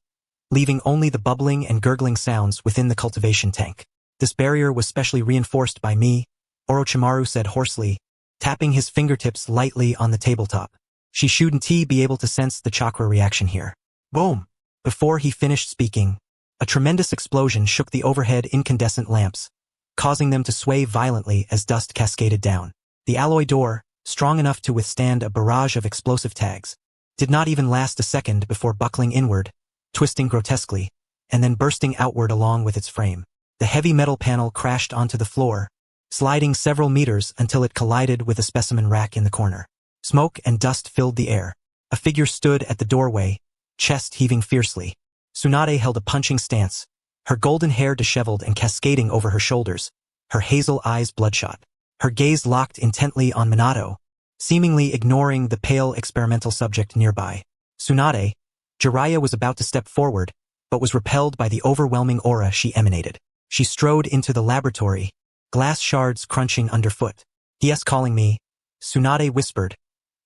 leaving only the bubbling and gurgling sounds within the cultivation tank. This barrier was specially reinforced by me, Orochimaru said hoarsely, tapping his fingertips lightly on the tabletop. She shouldn't be able to sense the chakra reaction here. Boom! Before he finished speaking, a tremendous explosion shook the overhead incandescent lamps, causing them to sway violently as dust cascaded down. The alloy door, strong enough to withstand a barrage of explosive tags, did not even last a second before buckling inward, twisting grotesquely, and then bursting outward along with its frame. The heavy metal panel crashed onto the floor, sliding several meters until it collided with a specimen rack in the corner. Smoke and dust filled the air. A figure stood at the doorway, chest heaving fiercely. Tsunade held a punching stance, her golden hair disheveled and cascading over her shoulders, her hazel eyes bloodshot. Her gaze locked intently on Minato, seemingly ignoring the pale experimental subject nearby. Tsunade, Jiraiya was about to step forward, but was repelled by the overwhelming aura she emanated. She strode into the laboratory, glass shards crunching underfoot. He's calling me, Tsunade whispered,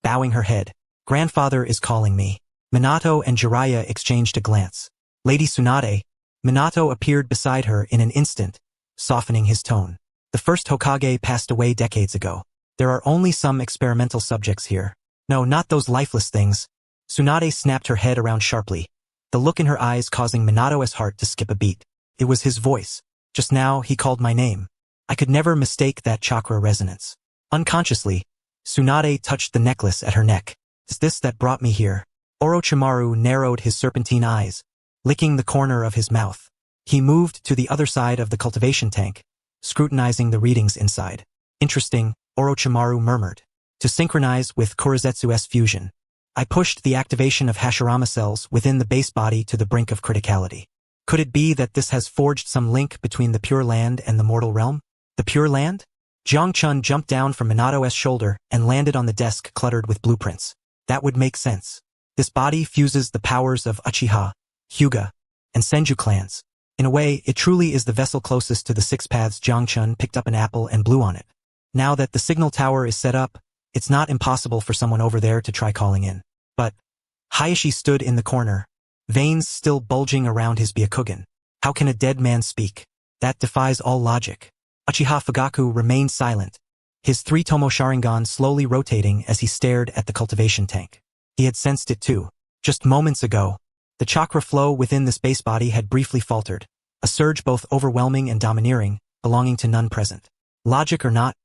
bowing her head. Grandfather is calling me. Minato and Jiraiya exchanged a glance. Lady Tsunade, Minato appeared beside her in an instant, softening his tone. The first Hokage passed away decades ago. There are only some experimental subjects here. No, not those lifeless things. Tsunade snapped her head around sharply, the look in her eyes causing Minato's heart to skip a beat. It was his voice. Just now, he called my name. I could never mistake that chakra resonance. Unconsciously, Tsunade touched the necklace at her neck. Is this that brought me here? Orochimaru narrowed his serpentine eyes, licking the corner of his mouth. He moved to the other side of the cultivation tank, scrutinizing the readings inside. Interesting, Orochimaru murmured. To synchronize with Korezetsu's fusion, I pushed the activation of Hashirama cells within the base body to the brink of criticality. Could it be that this has forged some link between the Pure Land and the mortal realm? The Pure Land? Jiang Chun jumped down from Minato's shoulder and landed on the desk cluttered with blueprints. That would make sense. This body fuses the powers of Uchiha, Hyuga, and Senju clans. In a way, it truly is the vessel closest to the six paths. Jiang Chun picked up an apple and blew on it. Now that the signal tower is set up, it's not impossible for someone over there to try calling in. But Hayashi stood in the corner, veins still bulging around his Byakugan. How can a dead man speak? That defies all logic. Uchiha Fugaku remained silent, his 3-tomo Sharingan slowly rotating as he stared at the cultivation tank. He had sensed it too. Just moments ago, the chakra flow within this base body had briefly faltered, a surge both overwhelming and domineering, belonging to none present. Logic or not,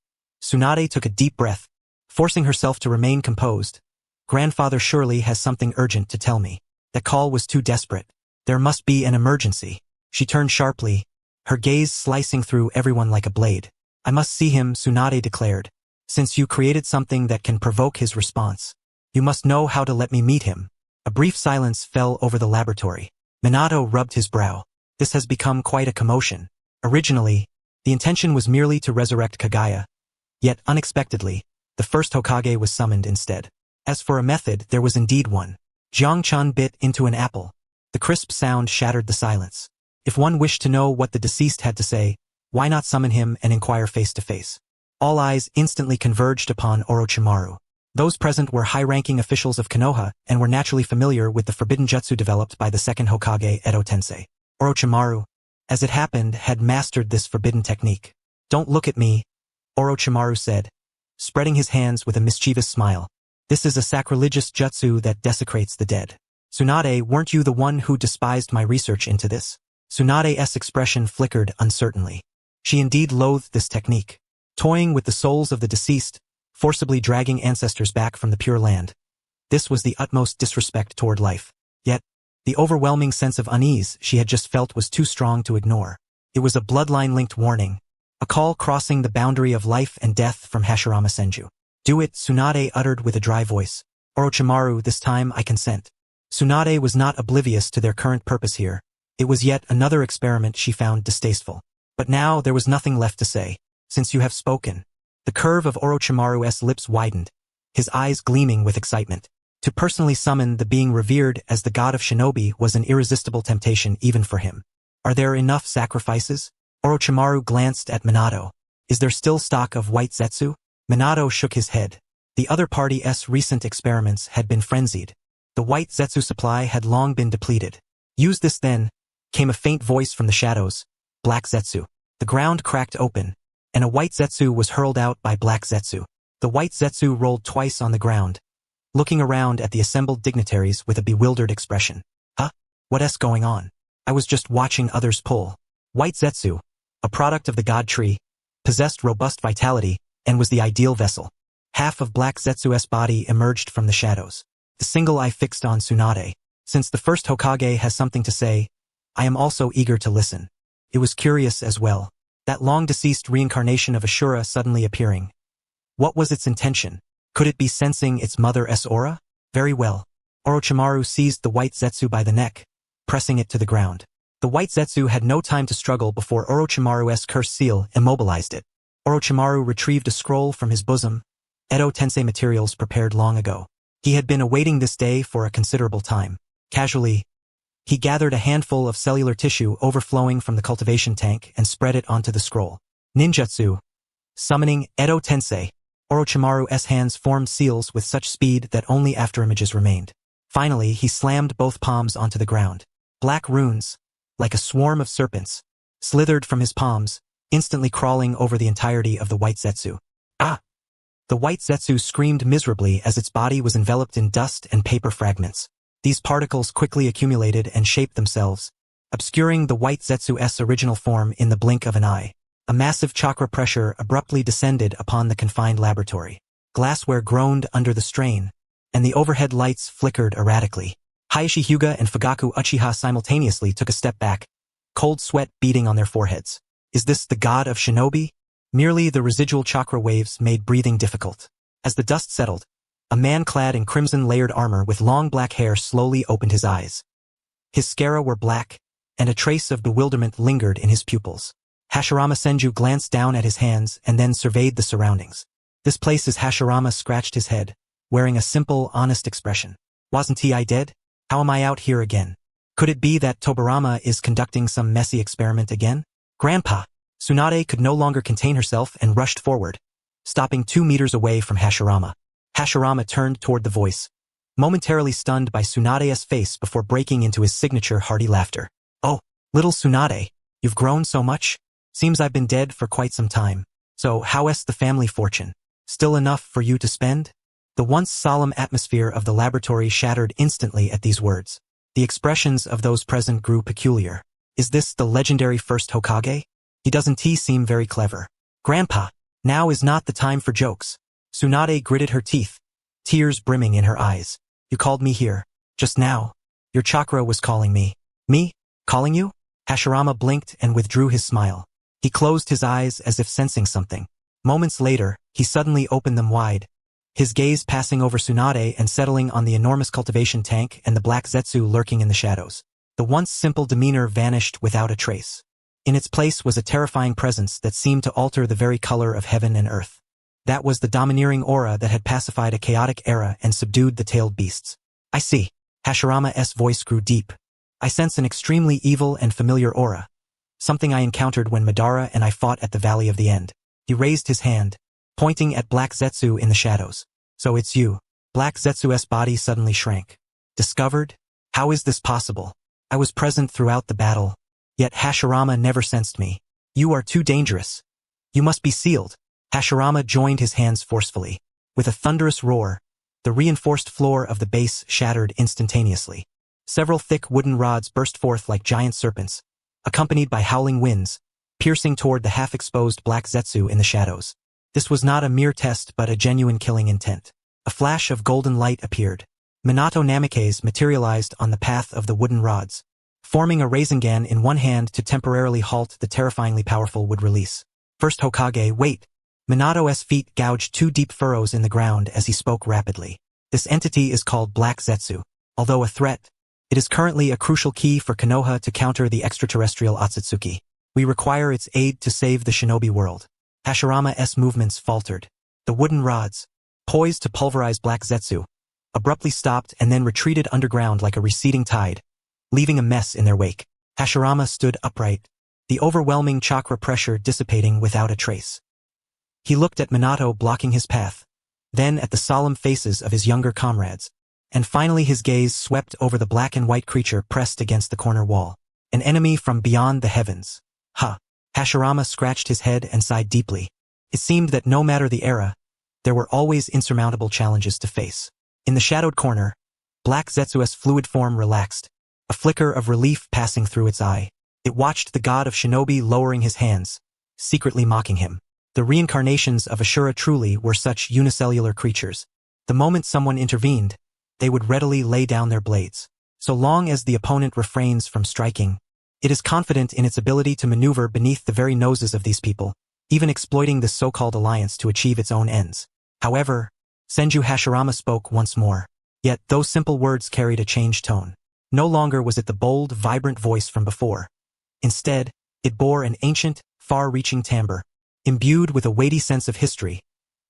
Tsunade took a deep breath, forcing herself to remain composed. Grandfather surely has something urgent to tell me. That call was too desperate. There must be an emergency. She turned sharply, her gaze slicing through everyone like a blade. I must see him, Tsunade declared. Since you created something that can provoke his response, you must know how to let me meet him. A brief silence fell over the laboratory. Minato rubbed his brow. This has become quite a commotion. Originally, the intention was merely to resurrect Kaguya. Yet, unexpectedly, the first Hokage was summoned instead. As for a method, there was indeed one. Jiang-chan bit into an apple. The crisp sound shattered the silence. If one wished to know what the deceased had to say, why not summon him and inquire face to face? All eyes instantly converged upon Orochimaru. Those present were high-ranking officials of Konoha and were naturally familiar with the forbidden jutsu developed by the second Hokage Edo Tensei. Orochimaru, as it happened, had mastered this forbidden technique. Don't look at me, Orochimaru said, spreading his hands with a mischievous smile. This is a sacrilegious jutsu that desecrates the dead. Tsunade, weren't you the one who despised my research into this? Tsunade's expression flickered uncertainly. She indeed loathed this technique. Toying with the souls of the deceased, forcibly dragging ancestors back from the Pure Land. This was the utmost disrespect toward life. Yet, the overwhelming sense of unease she had just felt was too strong to ignore. It was a bloodline-linked warning. A call crossing the boundary of life and death from Hashirama Senju. Do it, Tsunade uttered with a dry voice. Orochimaru, this time I consent. Tsunade was not oblivious to their current purpose here. It was yet another experiment she found distasteful. But now there was nothing left to say. Since you have spoken. The curve of Orochimaru's lips widened, his eyes gleaming with excitement. To personally summon the being revered as the god of shinobi was an irresistible temptation even for him. Are there enough sacrifices? Orochimaru glanced at Minato. Is there still stock of white Zetsu? Minato shook his head. The other party's recent experiments had been frenzied. The white Zetsu supply had long been depleted. Use this then, came a faint voice from the shadows. Black Zetsu. The ground cracked open, and a white Zetsu was hurled out by Black Zetsu. The white Zetsu rolled twice on the ground, looking around at the assembled dignitaries with a bewildered expression. Huh? What's going on? I was just watching others pull. White Zetsu, a product of the god tree, possessed robust vitality, and was the ideal vessel. Half of Black Zetsu's body emerged from the shadows. The single eye fixed on Tsunade. Since the first Hokage has something to say, I am also eager to listen. It was curious as well. That long-deceased reincarnation of Ashura suddenly appearing. What was its intention? Could it be sensing its mother's aura? Very well. Orochimaru seized the white Zetsu by the neck, pressing it to the ground. The white Zetsu had no time to struggle before Orochimaru's curse seal immobilized it. Orochimaru retrieved a scroll from his bosom, Edo Tensei materials prepared long ago. He had been awaiting this day for a considerable time. Casually, he gathered a handful of cellular tissue overflowing from the cultivation tank and spread it onto the scroll. Ninjutsu. Summoning Edo Tensei. Orochimaru's hands formed seals with such speed that only afterimages remained. Finally, he slammed both palms onto the ground. Black runes, like a swarm of serpents, slithered from his palms, instantly crawling over the entirety of the white Zetsu. Ah! The white Zetsu screamed miserably as its body was enveloped in dust and paper fragments. These particles quickly accumulated and shaped themselves, obscuring the white Zetsu's original form in the blink of an eye. A massive chakra pressure abruptly descended upon the confined laboratory. Glassware groaned under the strain, and the overhead lights flickered erratically. Heishi Hyuga and Fugaku Uchiha simultaneously took a step back, cold sweat beating on their foreheads. Is this the god of shinobi? Merely the residual chakra waves made breathing difficult. As the dust settled, a man clad in crimson-layered armor with long black hair slowly opened his eyes. His scara were black, and a trace of bewilderment lingered in his pupils. Hashirama Senju glanced down at his hands and then surveyed the surroundings. This place is Hashirama scratched his head, wearing a simple, honest expression. Wasn't I dead? How am I out here again? Could it be that Tobirama is conducting some messy experiment again? Grandpa! Tsunade could no longer contain herself and rushed forward, stopping 2 meters away from Hashirama. Hashirama turned toward the voice, momentarily stunned by Tsunade's face before breaking into his signature hearty laughter. Oh, little Tsunade, you've grown so much? Seems I've been dead for quite some time. So how's the family fortune? Still enough for you to spend? The once solemn atmosphere of the laboratory shattered instantly at these words. The expressions of those present grew peculiar. Is this the legendary first Hokage? He doesn't seem very clever. Grandpa, now is not the time for jokes. Tsunade gritted her teeth, tears brimming in her eyes. You called me here. Just now. Your chakra was calling me. Me? Calling you? Hashirama blinked and withdrew his smile. He closed his eyes as if sensing something. Moments later, he suddenly opened them wide, his gaze passing over Tsunade and settling on the enormous cultivation tank and the Black Zetsu lurking in the shadows. The once simple demeanor vanished without a trace. In its place was a terrifying presence that seemed to alter the very color of heaven and earth. That was the domineering aura that had pacified a chaotic era and subdued the tailed beasts. I see. Hashirama's voice grew deep. I sense an extremely evil and familiar aura. Something I encountered when Madara and I fought at the Valley of the End. He raised his hand, pointing at Black Zetsu in the shadows. So it's you. Black Zetsu's body suddenly shrank. Discovered? How is this possible? I was present throughout the battle, yet Hashirama never sensed me. You are too dangerous. You must be sealed. Hashirama joined his hands forcefully. With a thunderous roar, the reinforced floor of the base shattered instantaneously. Several thick wooden rods burst forth like giant serpents, accompanied by howling winds, piercing toward the half-exposed Black Zetsu in the shadows. This was not a mere test but a genuine killing intent. A flash of golden light appeared. Minato Namikaze materialized on the path of the wooden rods, forming a Rasengan in one hand to temporarily halt the terrifyingly powerful wood release. First Hokage, wait! Minato's feet gouged two deep furrows in the ground as he spoke rapidly. This entity is called Black Zetsu. Although a threat, it is currently a crucial key for Konoha to counter the extraterrestrial Otsutsuki. We require its aid to save the shinobi world. Hashirama's movements faltered. The wooden rods, poised to pulverize Black Zetsu, abruptly stopped and then retreated underground like a receding tide, leaving a mess in their wake. Hashirama stood upright, the overwhelming chakra pressure dissipating without a trace. He looked at Minato blocking his path, then at the solemn faces of his younger comrades, and finally his gaze swept over the black and white creature pressed against the corner wall. An enemy from beyond the heavens. Huh. Hashirama scratched his head and sighed deeply. It seemed that no matter the era, there were always insurmountable challenges to face. In the shadowed corner, Black Zetsu's fluid form relaxed, a flicker of relief passing through its eye. It watched the god of shinobi lowering his hands, secretly mocking him. The reincarnations of Ashura truly were such unicellular creatures. The moment someone intervened, they would readily lay down their blades. So long as the opponent refrains from striking, it is confident in its ability to maneuver beneath the very noses of these people, even exploiting this so-called alliance to achieve its own ends. However, Senju Hashirama spoke once more. Yet those simple words carried a changed tone. No longer was it the bold, vibrant voice from before. Instead, it bore an ancient, far-reaching timbre, imbued with a weighty sense of history,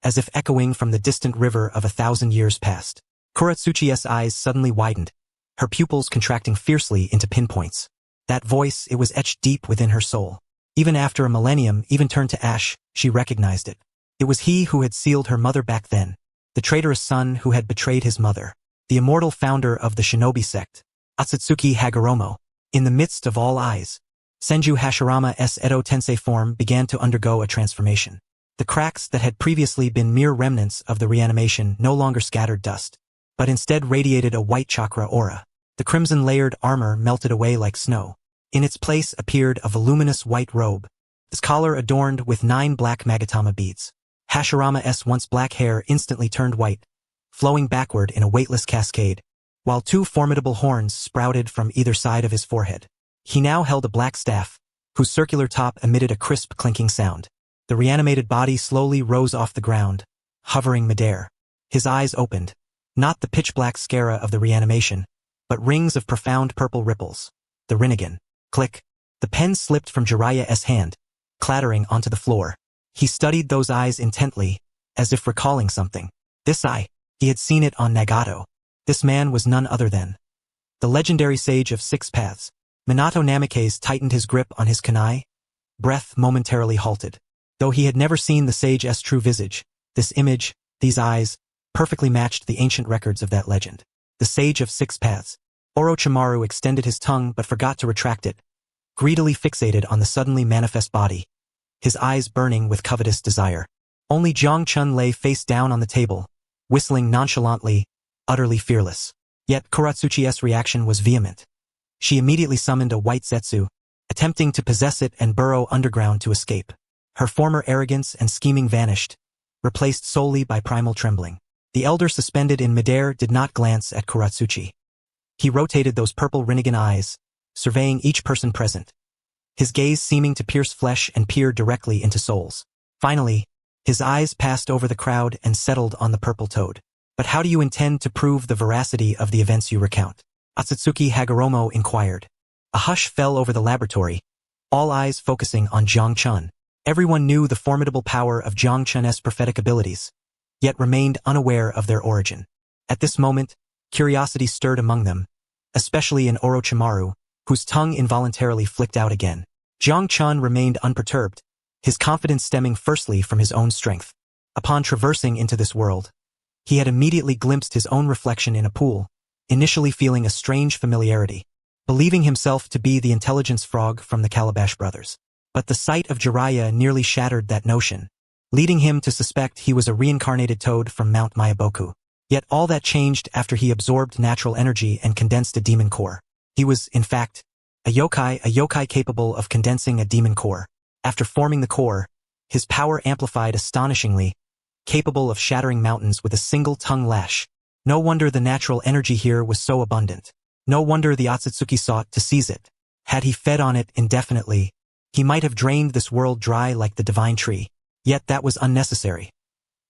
as if echoing from the distant river of 1,000 years past. Kuratsuchi's eyes suddenly widened, her pupils contracting fiercely into pinpoints. That voice, it was etched deep within her soul. Even after a millennium even turned to ash, she recognized it. It was he who had sealed her mother back then, the traitorous son who had betrayed his mother, the immortal founder of the shinobi sect, Otsutsuki Hagoromo. In the midst of all eyes, Senju Hashirama's Edo Tensei form began to undergo a transformation. The cracks that had previously been mere remnants of the reanimation no longer scattered dust, but instead radiated a white chakra aura. The crimson-layered armor melted away like snow. In its place appeared a voluminous white robe, its collar adorned with 9 black magatama beads. Hashirama's once black hair instantly turned white, flowing backward in a weightless cascade, while 2 formidable horns sprouted from either side of his forehead. He now held a black staff, whose circular top emitted a crisp clinking sound. The reanimated body slowly rose off the ground, hovering midair. His eyes opened, not the pitch-black scara of the reanimation, but rings of profound purple ripples. The Rinnegan. Click. The pen slipped from Jiraiya's hand, clattering onto the floor. He studied those eyes intently, as if recalling something. This eye, he had seen it on Nagato. This man was none other than the legendary sage of 6 paths. Minato Namikaze tightened his grip on his kunai, breath momentarily halted. Though he had never seen the sage's true visage, this image, these eyes, perfectly matched the ancient records of that legend. The sage of 6 paths. Orochimaru extended his tongue but forgot to retract it, greedily fixated on the suddenly manifest body. his eyes burning with covetous desire. Only Jiang Chun lay face down on the table, whistling nonchalantly, utterly fearless. Yet Kuratsuchi's reaction was vehement. She immediately summoned a white Zetsu, attempting to possess it and burrow underground to escape. Her former arrogance and scheming vanished, replaced solely by primal trembling. The elder suspended in midair did not glance at Kuratsuchi. He rotated those purple Rinnegan eyes, surveying each person present, his gaze seeming to pierce flesh and peer directly into souls. Finally, his eyes passed over the crowd and settled on the purple toad. But how do you intend to prove the veracity of the events you recount? Otsutsuki Hagoromo inquired. A hush fell over the laboratory, all eyes focusing on Jiang Chun. Everyone knew the formidable power of Jiang Chun's prophetic abilities, yet remained unaware of their origin. At this moment, curiosity stirred among them, especially in Orochimaru, whose tongue involuntarily flicked out again. Jiang Chun remained unperturbed, his confidence stemming firstly from his own strength. Upon traversing into this world, he had immediately glimpsed his own reflection in a pool, initially feeling a strange familiarity, believing himself to be the intelligence frog from the Calabash brothers. But the sight of Jiraiya nearly shattered that notion, leading him to suspect he was a reincarnated toad from Mount Myaboku. Yet all that changed after he absorbed natural energy and condensed a demon core. He was, in fact, a yokai capable of condensing a demon core. After forming the core, his power amplified astonishingly, capable of shattering mountains with a single tongue lash. No wonder the natural energy here was so abundant. No wonder the Otsutsuki sought to seize it. Had he fed on it indefinitely, he might have drained this world dry like the divine tree. Yet that was unnecessary.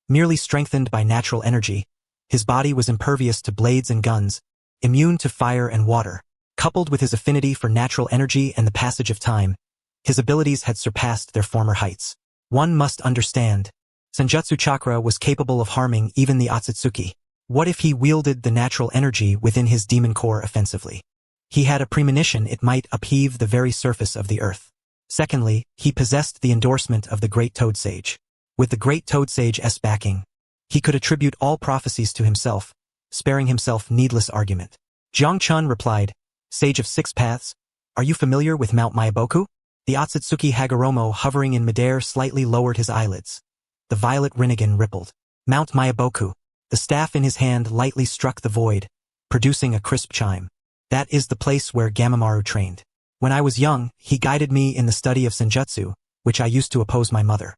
Merely strengthened by natural energy, his body was impervious to blades and guns, immune to fire and water. Coupled with his affinity for natural energy and the passage of time, his abilities had surpassed their former heights. One must understand, Senjutsu Chakra was capable of harming even the Otsutsuki. What if he wielded the natural energy within his demon core offensively? He had a premonition it might upheave the very surface of the earth. Secondly, he possessed the endorsement of the Great Toad Sage. With the Great Toad Sage's backing, he could attribute all prophecies to himself, sparing himself needless argument. Jiang Chun replied, Sage of Six Paths, are you familiar with Mount Myaboku? The Otsutsuki Hagoromo hovering in midair slightly lowered his eyelids. The violet Rinnegan rippled. Mount Myaboku. The staff in his hand lightly struck the void, producing a crisp chime. That is the place where Gamamaru trained. When I was young, he guided me in the study of Senjutsu, which I used to oppose my mother.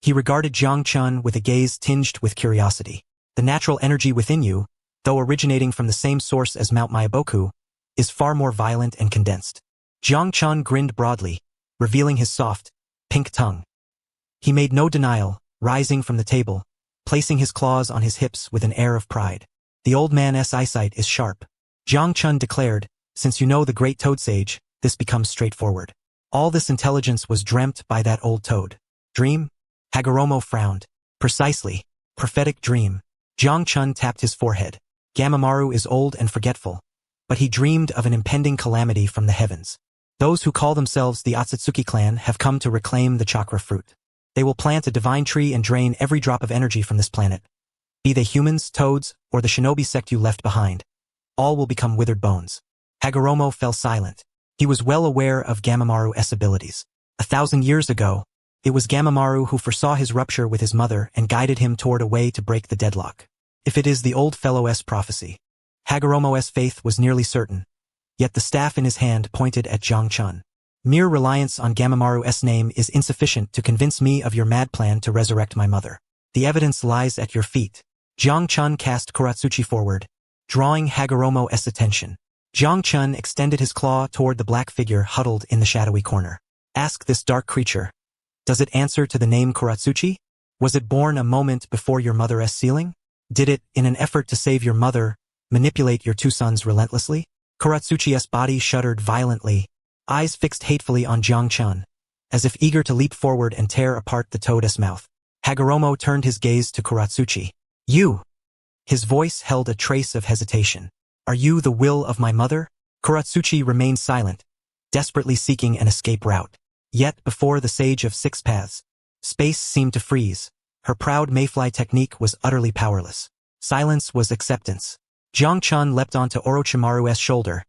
He regarded Jiang Chun with a gaze tinged with curiosity. The natural energy within you, though originating from the same source as Mount Myaboku, is far more violent and condensed. Jiang Chun grinned broadly, revealing his soft, pink tongue. He made no denial, rising from the table, placing his claws on his hips with an air of pride. The old man's eyesight is sharp. Jiang Chun declared, since you know the Great Toad Sage, this becomes straightforward. All this intelligence was dreamt by that old toad. Dream? Hagoromo frowned. Precisely. Prophetic dream. Jiang Chun tapped his forehead. Gamamaru is old and forgetful, but he dreamed of an impending calamity from the heavens. Those who call themselves the Otsutsuki clan have come to reclaim the chakra fruit. They will plant a divine tree and drain every drop of energy from this planet. Be they humans, toads, or the shinobi sect you left behind. All will become withered bones. Hagoromo fell silent. He was well aware of Gamamaru's abilities. 1,000 years ago, it was Gamamaru who foresaw his rupture with his mother and guided him toward a way to break the deadlock. If it is the old fellow's prophecy, Hagoromo's faith was nearly certain. Yet the staff in his hand pointed at Jiang Chun. Mere reliance on Gamamaru's name is insufficient to convince me of your mad plan to resurrect my mother. The evidence lies at your feet. Jiang Chun cast Kuratsuchi forward, drawing Hagoromo's attention. Jiang Chun extended his claw toward the black figure huddled in the shadowy corner. Ask this dark creature. Does it answer to the name Kuratsuchi? Was it born a moment before your mother's sealing? Did it, in an effort to save your mother, manipulate your two sons relentlessly? Kuratsuchi's body shuddered violently, eyes fixed hatefully on Jiang Chun, as if eager to leap forward and tear apart the toad's mouth. Hagoromo turned his gaze to Kuratsuchi. You! His voice held a trace of hesitation. Are you the will of my mother? Kuratsuchi remained silent, desperately seeking an escape route. Yet, before the Sage of Six Paths, space seemed to freeze. Her proud mayfly technique was utterly powerless. Silence was acceptance. Jiang Chun leapt onto Orochimaru's shoulder,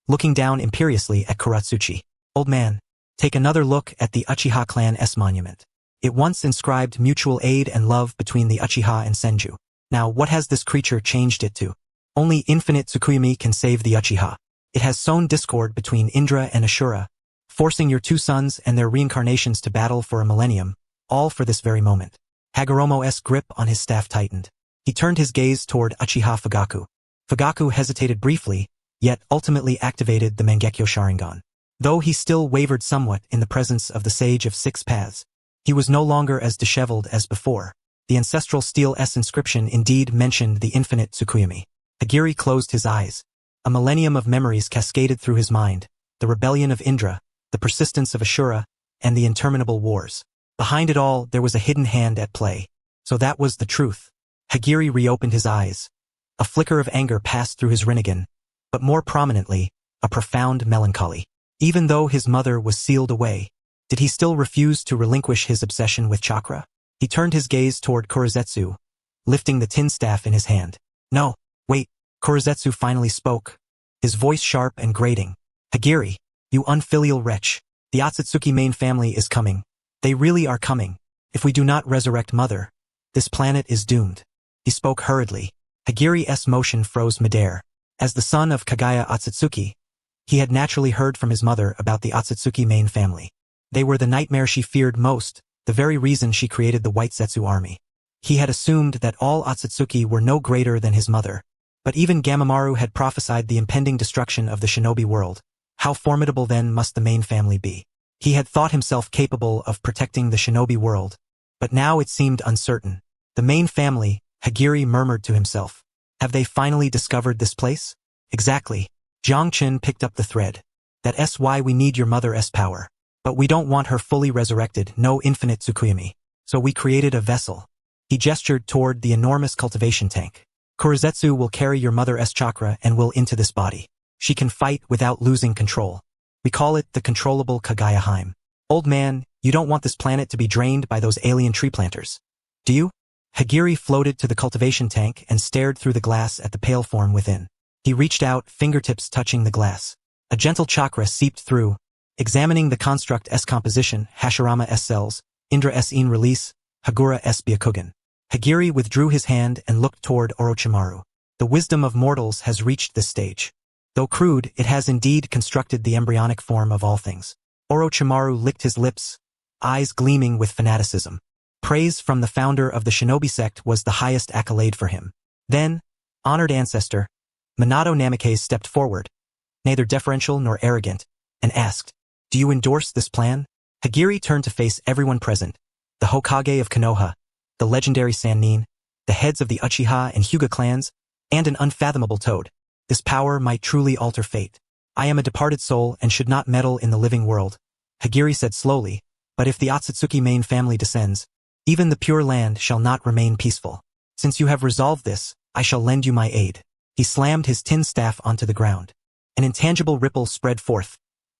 looking down imperiously at Kuratsuchi. Old man, Take another look at the Uchiha clan's monument. It once inscribed mutual aid and love between the Uchiha and Senju. Now, what has this creature changed it to? Only infinite Tsukuyomi can save the Uchiha. It has sown discord between Indra and Ashura, forcing your two sons and their reincarnations to battle for a millennium, all for this very moment. Hagoromo's grip on his staff tightened. He turned his gaze toward Uchiha Fugaku. Fugaku hesitated briefly, yet ultimately activated the Mangekyo Sharingan. Though he still wavered somewhat in the presence of the Sage of Six Paths, he was no longer as disheveled as before. The ancestral steel's inscription indeed mentioned the infinite Tsukuyomi. Hagiri closed his eyes. A millennium of memories cascaded through his mind, the rebellion of Indra, the persistence of Ashura, and the interminable wars. Behind it all, there was a hidden hand at play. So that was the truth. Hagiri reopened his eyes. A flicker of anger passed through his Rinnegan, but more prominently, a profound melancholy. Even though his mother was sealed away, did he still refuse to relinquish his obsession with chakra? He turned his gaze toward Korezetsu, lifting the tin staff in his hand. No, wait, Korezetsu finally spoke, his voice sharp and grating. Hagiri, you unfilial wretch, the Otsutsuki main family is coming. They really are coming. If we do not resurrect Mother, this planet is doomed. He spoke hurriedly. Hagiri's motion froze midair. As the son of Kagaya Otsutsuki, he had naturally heard from his mother about the Otsutsuki main family. They were the nightmare she feared most, the very reason she created the White Zetsu army. He had assumed that all Otsutsuki were no greater than his mother, but even Gamamaru had prophesied the impending destruction of the shinobi world. How formidable then must the main family be? He had thought himself capable of protecting the shinobi world, but now it seemed uncertain. The main family, Hagiri murmured to himself. Have they finally discovered this place? Exactly. Jiang Qin picked up the thread. That's why we need your mother's power. But we don't want her fully resurrected, no infinite Tsukuyomi. So we created a vessel. He gestured toward the enormous cultivation tank. Korezetsu will carry your mother's chakra and will into this body. She can fight without losing control. We call it the controllable Kagaya Heim. Old man, you don't want this planet to be drained by those alien tree planters. Do you? Hagiri floated to the cultivation tank and stared through the glass at the pale form within. He reached out, fingertips touching the glass. A gentle chakra seeped through, examining the construct's composition, Hashirama's cells, Indra's in release, Hagura's Byakugan. Hagiri withdrew his hand and looked toward Orochimaru. The wisdom of mortals has reached this stage. Though crude, it has indeed constructed the embryonic form of all things. Orochimaru licked his lips, eyes gleaming with fanaticism. Praise from the founder of the shinobi sect was the highest accolade for him. Then, honored ancestor, Minato Namikaze stepped forward, neither deferential nor arrogant, and asked, do you endorse this plan? Hagiri turned to face everyone present, the Hokage of Konoha, the legendary Sannin, the heads of the Uchiha and Hyuga clans, and an unfathomable toad. This power might truly alter fate. I am a departed soul and should not meddle in the living world, Hagiri said slowly, but if the Otsutsuki main family descends, even the Pure Land shall not remain peaceful. Since you have resolved this, I shall lend you my aid. He slammed his tin staff onto the ground. An intangible ripple spread forth,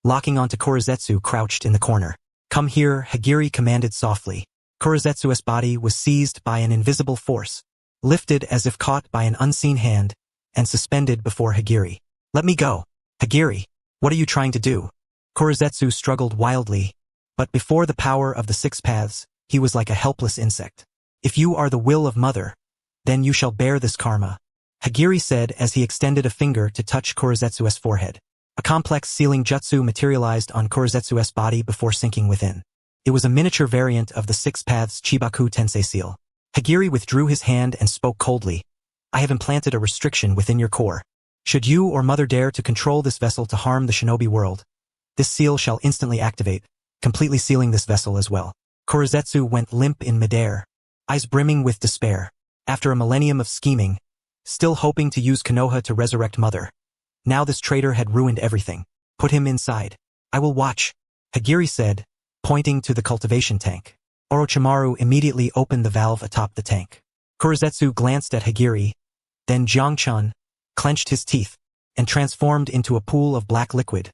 locking onto Korezetsu crouched in the corner. Come here, Hagiri commanded softly. Korezetsu's body was seized by an invisible force, lifted as if caught by an unseen hand, and suspended before Hagiri. Let me go. Hagiri, what are you trying to do? Korezetsu struggled wildly, but before the power of the Six Paths, he was like a helpless insect. If you are the will of Mother, then you shall bear this karma, Hagiri said as he extended a finger to touch Korezetsu's forehead. A complex sealing jutsu materialized on Korezetsu's body before sinking within. It was a miniature variant of the Six Paths Chibaku Tensei seal. Hagiri withdrew his hand and spoke coldly. I have implanted a restriction within your core. Should you or Mother dare to control this vessel to harm the shinobi world, this seal shall instantly activate, completely sealing this vessel as well. Korezetsu went limp in midair, eyes brimming with despair. After a millennium of scheming, still hoping to use Konoha to resurrect Mother, now this traitor had ruined everything. Put him inside. I will watch, Hagiri said, pointing to the cultivation tank. Orochimaru immediately opened the valve atop the tank. Korezetsu glanced at Hagiri, then Jiang Qin, clenched his teeth, and transformed into a pool of black liquid,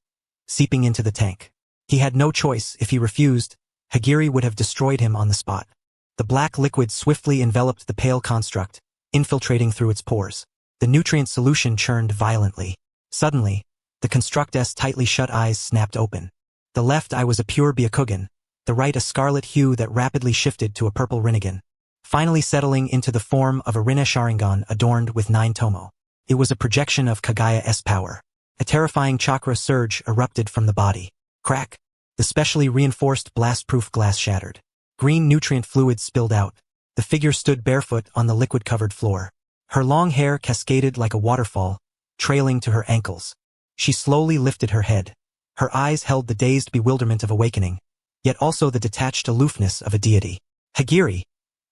seeping into the tank. He had no choice. If he refused, Hagiri would have destroyed him on the spot. The black liquid swiftly enveloped the pale construct, infiltrating through its pores. The nutrient solution churned violently. Suddenly, the construct's tightly shut eyes snapped open. The left eye was a pure Byakugan, the right a scarlet hue that rapidly shifted to a purple Rinnegan, finally settling into the form of a Rinne Sharingan adorned with 9 tomo. It was a projection of Kagaya's power. A terrifying chakra surge erupted from the body. Crack! The specially reinforced blast-proof glass shattered. Green nutrient fluid spilled out. The figure stood barefoot on the liquid-covered floor. Her long hair cascaded like a waterfall, trailing to her ankles. She slowly lifted her head. Her eyes held the dazed bewilderment of awakening, yet also the detached aloofness of a deity. Hagiri!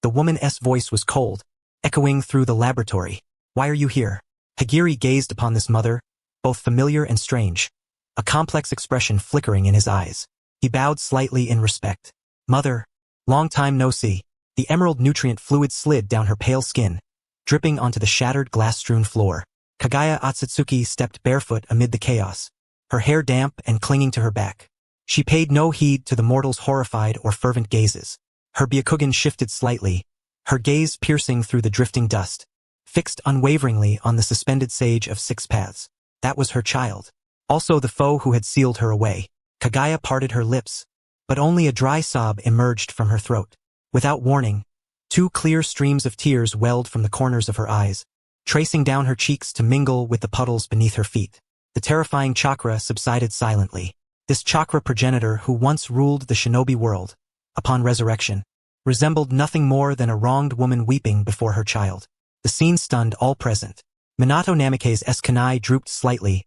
The woman's voice was cold, echoing through the laboratory. Why are you here? Hagiri gazed upon this mother, both familiar and strange, a complex expression flickering in his eyes. He bowed slightly in respect. Mother, long time no see. The emerald nutrient fluid slid down her pale skin, dripping onto the shattered glass-strewn floor. Kagaya Otsutsuki stepped barefoot amid the chaos, her hair damp and clinging to her back. She paid no heed to the mortal's horrified or fervent gazes. Her Byakugan shifted slightly, her gaze piercing through the drifting dust, fixed unwaveringly on the suspended sage of 6 paths. That was her child. Also the foe who had sealed her away. Kagaya parted her lips, but only a dry sob emerged from her throat. Without warning, 2 clear streams of tears welled from the corners of her eyes, tracing down her cheeks to mingle with the puddles beneath her feet. The terrifying chakra subsided silently. This chakra progenitor who once ruled the shinobi world, upon resurrection, resembled nothing more than a wronged woman weeping before her child. The scene stunned all present. Minato Namikaze's kunai drooped slightly,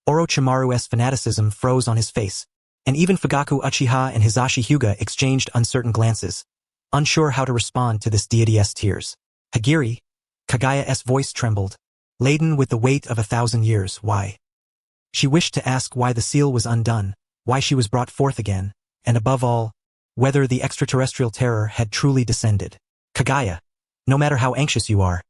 Orochimaru's fanaticism froze on his face, and even Fugaku Uchiha and Hisashi Hyuga exchanged uncertain glances, unsure how to respond to this deity's tears. Hagiri, Kagaya's voice trembled, laden with the weight of 1,000 years. Why? She wished to ask why the seal was undone, why she was brought forth again, and above all, whether the extraterrestrial terror had truly descended. Kagaya, no matter how anxious you are,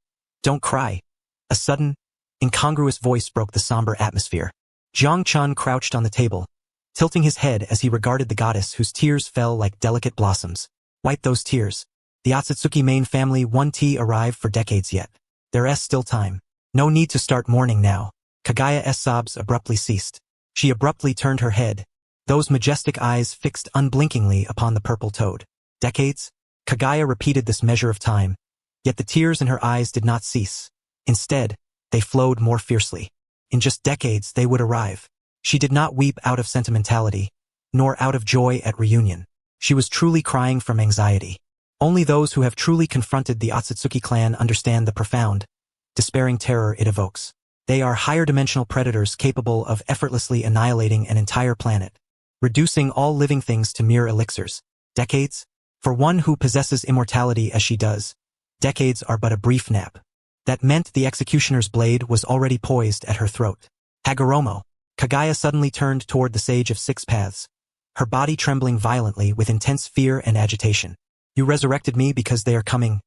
don't cry. A sudden, incongruous voice broke the somber atmosphere. Jiang Chun crouched on the table, tilting his head as he regarded the goddess whose tears fell like delicate blossoms. Wipe those tears. The Otsutsuki main family won't arrive for decades yet. There's still time. No need to start mourning now. Kagaya's sobs abruptly ceased. She abruptly turned her head, those majestic eyes fixed unblinkingly upon the purple toad. Decades? Kagaya repeated this measure of time, yet the tears in her eyes did not cease. Instead, they flowed more fiercely. In just decades they would arrive. She did not weep out of sentimentality, nor out of joy at reunion. She was truly crying from anxiety. Only those who have truly confronted the Otsutsuki clan understand the profound, despairing terror it evokes. They are higher-dimensional predators capable of effortlessly annihilating an entire planet, reducing all living things to mere elixirs. Decades? For one who possesses immortality as she does, decades are but a brief nap. That meant the executioner's blade was already poised at her throat. Hagoromo. Kagaya suddenly turned toward the Sage of 6 Paths, her body trembling violently with intense fear and agitation. You resurrected me because they are coming,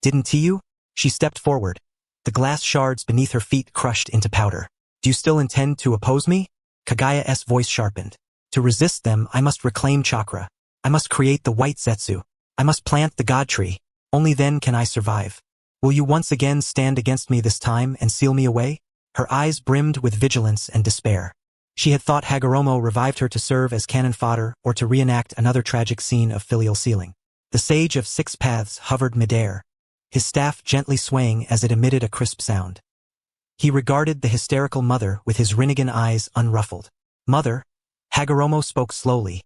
didn't you? She stepped forward, the glass shards beneath her feet crushed into powder. Do you still intend to oppose me? Kagaya's voice sharpened. To resist them, I must reclaim chakra. I must create the white Zetsu. I must plant the god tree. Only then can I survive. Will you once again stand against me this time and seal me away? Her eyes brimmed with vigilance and despair. She had thought Hagoromo revived her to serve as cannon fodder or to reenact another tragic scene of filial sealing. The Sage of 6 Paths hovered midair, his staff gently swaying as it emitted a crisp sound. He regarded the hysterical mother with his Rinnegan eyes unruffled. Mother, Hagoromo spoke slowly,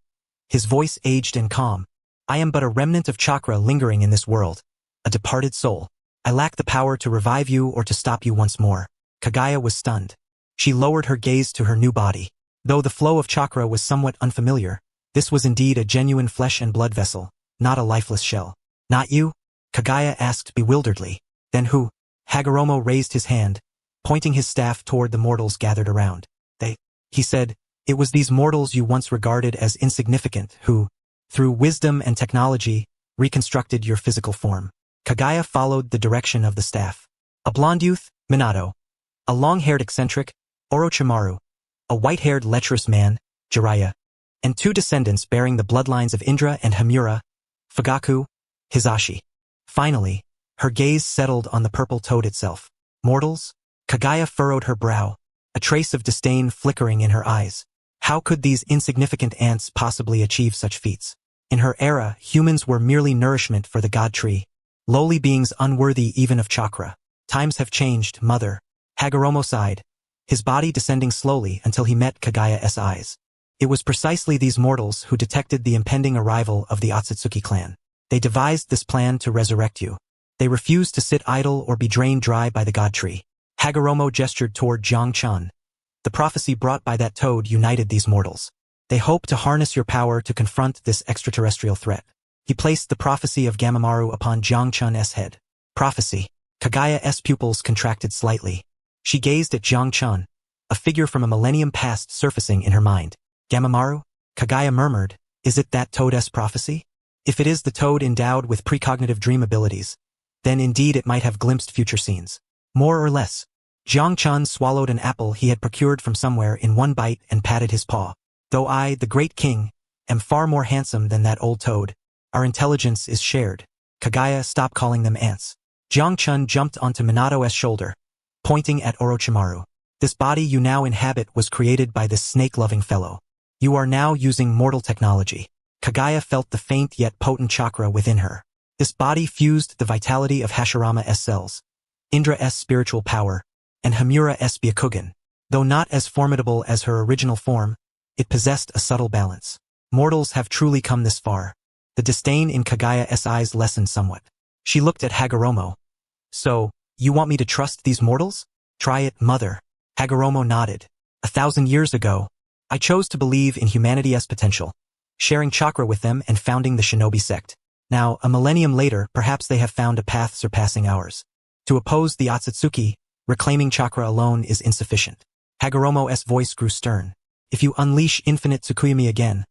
his voice aged and calm. I am but a remnant of chakra lingering in this world, a departed soul. I lack the power to revive you or to stop you once more. Kagaya was stunned. She lowered her gaze to her new body. Though the flow of chakra was somewhat unfamiliar, this was indeed a genuine flesh and blood vessel, not a lifeless shell. Not you? Kagaya asked bewilderedly. Then who? Hagoromo raised his hand, pointing his staff toward the mortals gathered around. He said, it was these mortals you once regarded as insignificant who, through wisdom and technology, reconstructed your physical form. Kagaya followed the direction of the staff. A blonde youth, Minato. A long-haired eccentric, Orochimaru. A white-haired lecherous man, Jiraiya. And 2 descendants bearing the bloodlines of Indra and Hamura, Fugaku, Hisashi. Finally, her gaze settled on the purple toad itself. Mortals? Kagaya furrowed her brow, a trace of disdain flickering in her eyes. How could these insignificant ants possibly achieve such feats? In her era, humans were merely nourishment for the god tree, lowly beings unworthy even of chakra. Times have changed, mother. Hagoromo sighed, his body descending slowly until he met Kagaya's eyes. It was precisely these mortals who detected the impending arrival of the Otsutsuki clan. They devised this plan to resurrect you. They refused to sit idle or be drained dry by the god tree. Hagoromo gestured toward Jiang-chan. The prophecy brought by that toad united these mortals. They hope to harness your power to confront this extraterrestrial threat. He placed the prophecy of Gamamaru upon Jiang-chan's head. Prophecy. Kagaya's pupils contracted slightly. She gazed at Jiang-chan, a figure from a millennium past surfacing in her mind. Gamamaru? Kagaya murmured, is it that toad's prophecy? If it is the toad endowed with precognitive dream abilities, then indeed it might have glimpsed future scenes. More or less. Jiang-chan swallowed an apple he had procured from somewhere in one bite and patted his paw. Though I, the great king, am far more handsome than that old toad, our intelligence is shared. Kagaya, stop calling them ants. Jiang-chan jumped onto Minato's shoulder, pointing at Orochimaru. This body you now inhabit was created by this snake-loving fellow. You are now using mortal technology. Kagaya felt the faint yet potent chakra within her. This body fused the vitality of Hashirama's cells, Indra's spiritual power, and Hamura's Byakugan. Though not as formidable as her original form, it possessed a subtle balance. Mortals have truly come this far. The disdain in Kagaya's eyes lessened somewhat. She looked at Hagoromo. So, you want me to trust these mortals? Try it, mother. Hagoromo nodded. 1,000 years ago, I chose to believe in humanity's potential, sharing chakra with them and founding the shinobi sect. Now, a millennium later, perhaps they have found a path surpassing ours. To oppose the Otsutsuki, reclaiming chakra alone is insufficient. Hagoromo's voice grew stern. If you unleash infinite Tsukuyami again,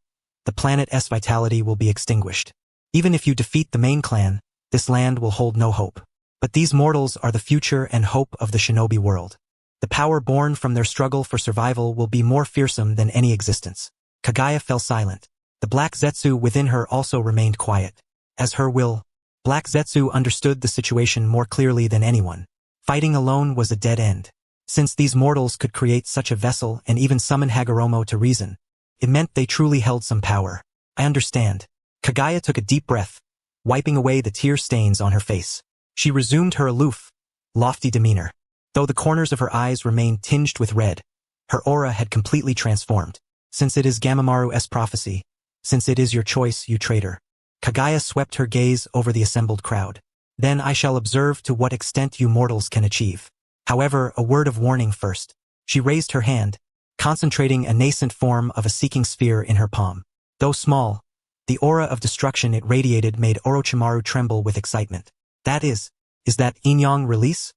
the planet's vitality will be extinguished. Even if you defeat the main clan, this land will hold no hope. But these mortals are the future and hope of the shinobi world. The power born from their struggle for survival will be more fearsome than any existence. Kagaya fell silent. The Black Zetsu within her also remained quiet. As her will, Black Zetsu understood the situation more clearly than anyone. Fighting alone was a dead end. Since these mortals could create such a vessel and even summon Hagoromo to reason, it meant they truly held some power. I understand. Kagaya took a deep breath, wiping away the tear stains on her face. She resumed her aloof, lofty demeanor. Though the corners of her eyes remained tinged with red, her aura had completely transformed. Since it is Gamamaru's prophecy, since it is your choice, you traitor. Kagaya swept her gaze over the assembled crowd. Then I shall observe to what extent you mortals can achieve. However, a word of warning first. She raised her hand, concentrating a nascent form of a seeking sphere in her palm. Though small, the aura of destruction it radiated made Orochimaru tremble with excitement. That is that yin-yang release?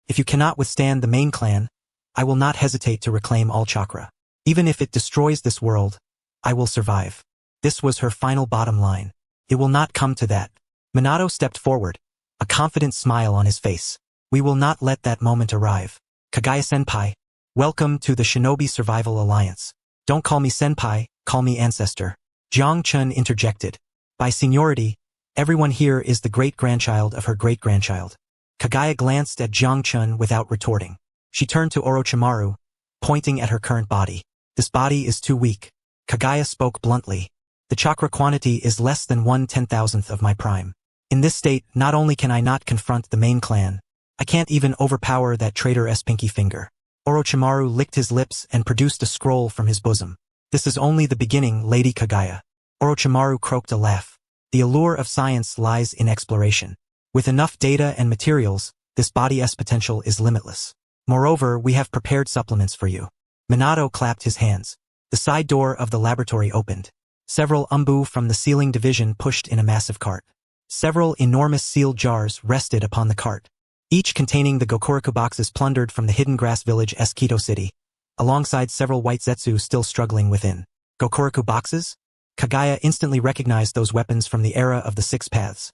If you cannot withstand the main clan, I will not hesitate to reclaim all chakra. Even if it destroys this world, I will survive. This was her final bottom line. It will not come to that. Minato stepped forward, a confident smile on his face. We will not let that moment arrive. Kagaya-senpai, welcome to the Shinobi Survival Alliance. Don't call me senpai, call me ancestor. Jiang-chun interjected. By seniority, everyone here is the great-grandchild of her great-grandchild. Kagaya glanced at Jiang-chun without retorting. She turned to Orochimaru, pointing at her current body. This body is too weak. Kagaya spoke bluntly. The chakra quantity is less than 1/10,000th of my prime. In this state, not only can I not confront the main clan, I can't even overpower that traitor's pinky finger. Orochimaru licked his lips and produced a scroll from his bosom. This is only the beginning, Lady Kagaya. Orochimaru croaked a laugh. The allure of science lies in exploration. With enough data and materials, this body's potential is limitless. Moreover, we have prepared supplements for you. Minato clapped his hands. The side door of the laboratory opened. Several umbu from the sealing division pushed in a massive cart. Several enormous sealed jars rested upon the cart, each containing the Gokuraku boxes plundered from the hidden grass village Esquito City, alongside several white Zetsu still struggling within. Gokuraku boxes? Kagaya instantly recognized those weapons from the era of the Six Paths.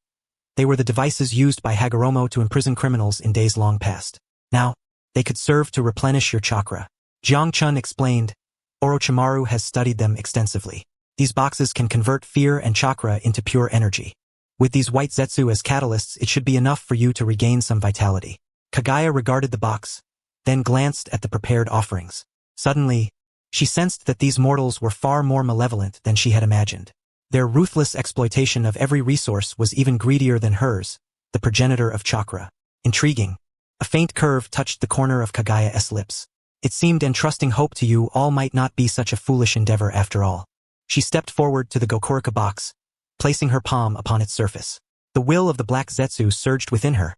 They were the devices used by Hagoromo to imprison criminals in days long past. Now, they could serve to replenish your chakra. Jiang-chun explained. Orochimaru has studied them extensively. These boxes can convert fear and chakra into pure energy. With these white Zetsu as catalysts, it should be enough for you to regain some vitality. Kagaya regarded the box, then glanced at the prepared offerings. Suddenly, She sensed that these mortals were far more malevolent than she had imagined. Their ruthless exploitation of every resource was even greedier than hers, the progenitor of chakra. Intriguing. A faint curve touched the corner of Kagaya's lips. It seemed entrusting hope to you all might not be such a foolish endeavor after all. She stepped forward to the Gokurika box, placing her palm upon its surface. The will of the Black Zetsu surged within her,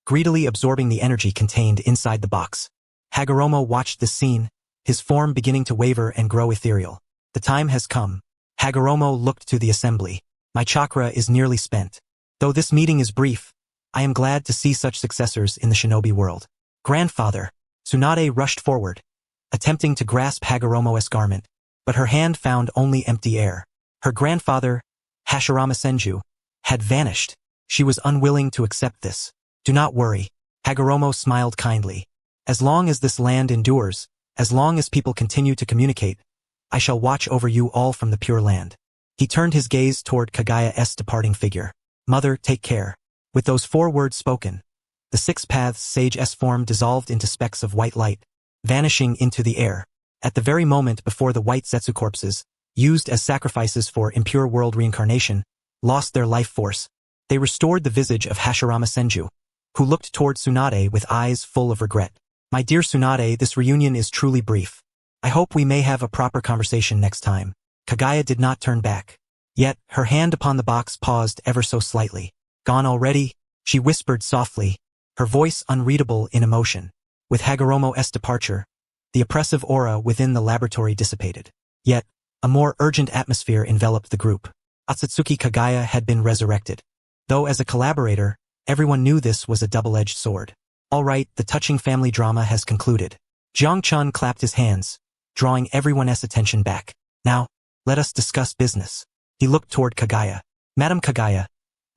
greedily absorbing the energy contained inside the box. Hagoromo watched this scene, his form beginning to waver and grow ethereal. The time has come. Hagoromo looked to the assembly. My chakra is nearly spent. Though this meeting is brief, I am glad to see such successors in the shinobi world. Grandfather. Tsunade rushed forward, attempting to grasp Hagoromo's garment, but her hand found only empty air. Her grandfather, Hashirama Senju, had vanished. She was unwilling to accept this. Do not worry. Hagoromo smiled kindly. As long as this land endures, as long as people continue to communicate, I shall watch over you all from the Pure Land. He turned his gaze toward Kagaya's departing figure. Mother, take care. With those 4 words spoken, the 6 paths Sage's form dissolved into specks of white light, vanishing into the air. At the very moment before the white Zetsu corpses, used as sacrifices for impure world reincarnation, lost their life force, they restored the visage of Hashirama Senju, who looked toward Tsunade with eyes full of regret. My dear Tsunade, this reunion is truly brief. I hope we may have a proper conversation next time. Kagaya did not turn back. Yet, her hand upon the box paused ever so slightly. Gone already? She whispered softly, her voice unreadable in emotion. With Hagoromo's departure, the oppressive aura within the laboratory dissipated. Yet, a more urgent atmosphere enveloped the group. Otsutsuki Kagaya had been resurrected. Though as a collaborator, everyone knew this was a double-edged sword. All right, the touching family drama has concluded. Jiang-chun clapped his hands, drawing everyone's attention back. Now, let us discuss business. He looked toward Kagaya. Madam Kagaya,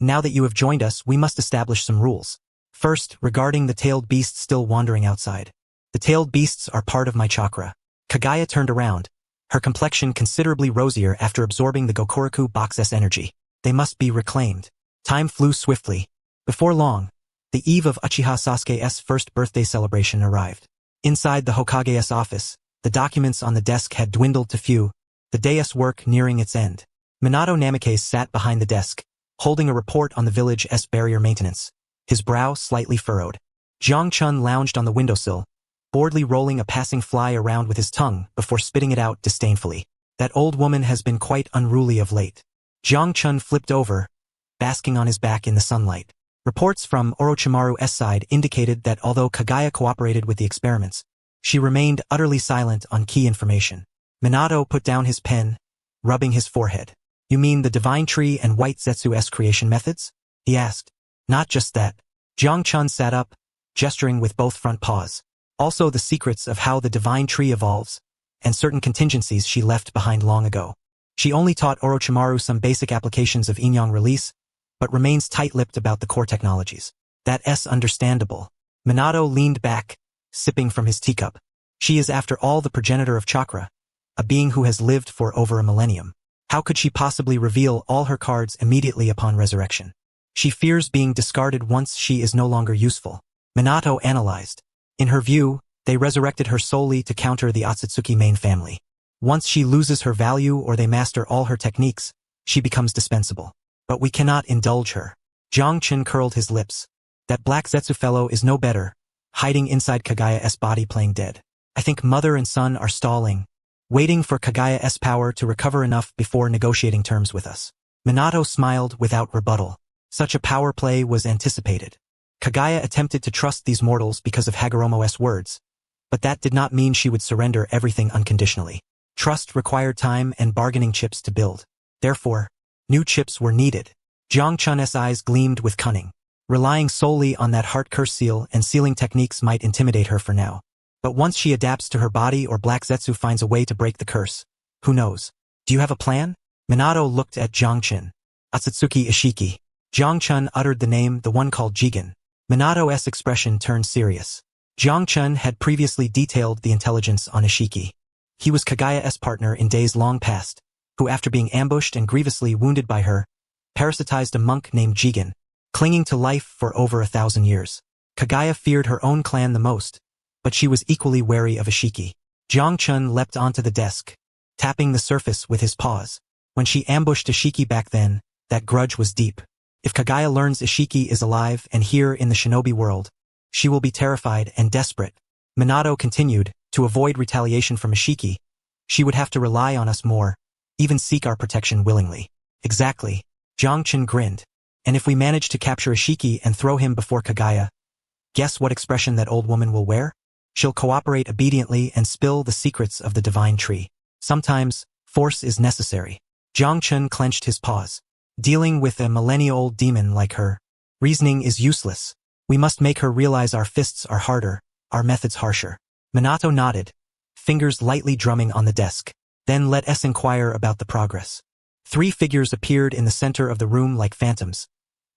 now that you have joined us, we must establish some rules. First, regarding the tailed beasts still wandering outside. The tailed beasts are part of my chakra. Kagaya turned around, her complexion considerably rosier after absorbing the Gokuraku box's energy. They must be reclaimed. Time flew swiftly. Before long, the eve of Uchiha Sasuke's first birthday celebration arrived. Inside the Hokage's office, the documents on the desk had dwindled to few, the day's work nearing its end. Minato Namikaze sat behind the desk, holding a report on the village's barrier maintenance, his brow slightly furrowed. Jiang-chun lounged on the windowsill, boredly rolling a passing fly around with his tongue before spitting it out disdainfully. That old woman has been quite unruly of late. Jiang-chun flipped over, basking on his back in the sunlight. Reports from Orochimaru's side indicated that although Kagaya cooperated with the experiments, she remained utterly silent on key information. Minato put down his pen, rubbing his forehead. You mean the Divine Tree and White Zetsu's creation methods? He asked. Not just that. Jiang-chun sat up, gesturing with both front paws. Also the secrets of how the Divine Tree evolves, and certain contingencies she left behind long ago. She only taught Orochimaru some basic applications of yin-yang release, but remains tight-lipped about the core technologies. That's understandable. Minato leaned back, sipping from his teacup. She is after all the progenitor of chakra, a being who has lived for over a millennium. How could she possibly reveal all her cards immediately upon resurrection? She fears being discarded once she is no longer useful. Minato analyzed. In her view, they resurrected her solely to counter the Otsutsuki main family. Once she loses her value or they master all her techniques, she becomes dispensable. But we cannot indulge her. Jiang-chun curled his lips. That Black Zetsu fellow is no better, hiding inside Kagaya's body playing dead. I think mother and son are stalling, waiting for Kagaya's power to recover enough before negotiating terms with us. Minato smiled without rebuttal. Such a power play was anticipated. Kagaya attempted to trust these mortals because of Hagoromo's words, but that did not mean she would surrender everything unconditionally. Trust required time and bargaining chips to build. Therefore, new chips were needed. Jiang-chun's eyes gleamed with cunning. Relying solely on that heart curse seal and sealing techniques might intimidate her for now. But once she adapts to her body or Black Zetsu finds a way to break the curse, who knows? Do you have a plan? Minato looked at Jiang-chun. Otsutsuki Ishiki. Jiang-chun uttered the name, the one called Jigen. Minato's expression turned serious. Jiang-chun had previously detailed the intelligence on Ishiki. He was Kagaya's partner in days long past, who after being ambushed and grievously wounded by her, parasitized a monk named Jigen, clinging to life for over 1,000 years. Kagaya feared her own clan the most, but she was equally wary of Ishiki. Jiang Chun leapt onto the desk, tapping the surface with his paws. When she ambushed Ishiki back then, that grudge was deep. If Kaguya learns Ishiki is alive and here in the shinobi world, she will be terrified and desperate. Minato continued, to avoid retaliation from Ishiki, she would have to rely on us more, even seek our protection willingly. Exactly. Jiang Chun grinned. And if we manage to capture Ishiki and throw him before Kaguya, guess what expression that old woman will wear? She'll cooperate obediently and spill the secrets of the divine tree. Sometimes, force is necessary. Jiang Chun clenched his paws. Dealing with a millennia-old demon like her, reasoning is useless. We must make her realize our fists are harder, our methods harsher. Minato nodded, fingers lightly drumming on the desk. Then let us inquire about the progress. 3 figures appeared in the center of the room like phantoms,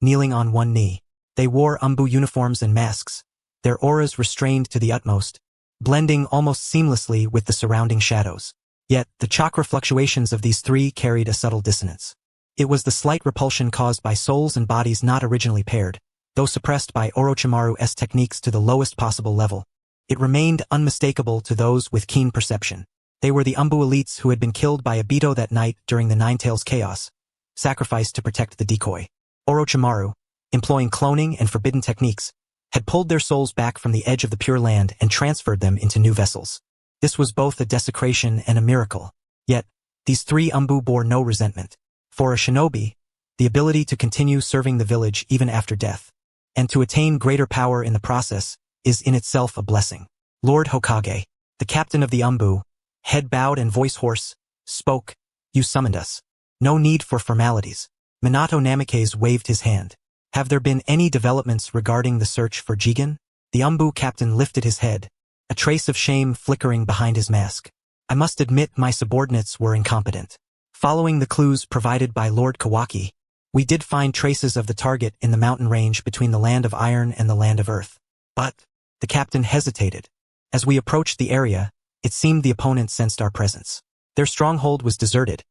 kneeling on one knee. They wore umbu uniforms and masks, their auras restrained to the utmost, blending almost seamlessly with the surrounding shadows. Yet, the chakra fluctuations of these 3 carried a subtle dissonance. It was the slight repulsion caused by souls and bodies not originally paired, though suppressed by Orochimaru's techniques to the lowest possible level. It remained unmistakable to those with keen perception. They were the umbu elites who had been killed by Obito that night during the Nine-Tails chaos, sacrificed to protect the decoy. Orochimaru, employing cloning and forbidden techniques, had pulled their souls back from the edge of the Pure Land and transferred them into new vessels. This was both a desecration and a miracle. Yet, these 3 umbu bore no resentment. For a shinobi, the ability to continue serving the village even after death, and to attain greater power in the process, is in itself a blessing. Lord Hokage, the captain of the umbu, head bowed and voice hoarse, spoke, "You summoned us. No need for formalities." Minato Namikaze waved his hand. "Have there been any developments regarding the search for Jigen?" The umbu captain lifted his head, a trace of shame flickering behind his mask. "I must admit my subordinates were incompetent. Following the clues provided by Lord Kawaki, we did find traces of the target in the mountain range between the Land of Iron and the Land of Earth. But," the captain hesitated. "As we approached the area, it seemed the opponent sensed our presence. Their stronghold was deserted,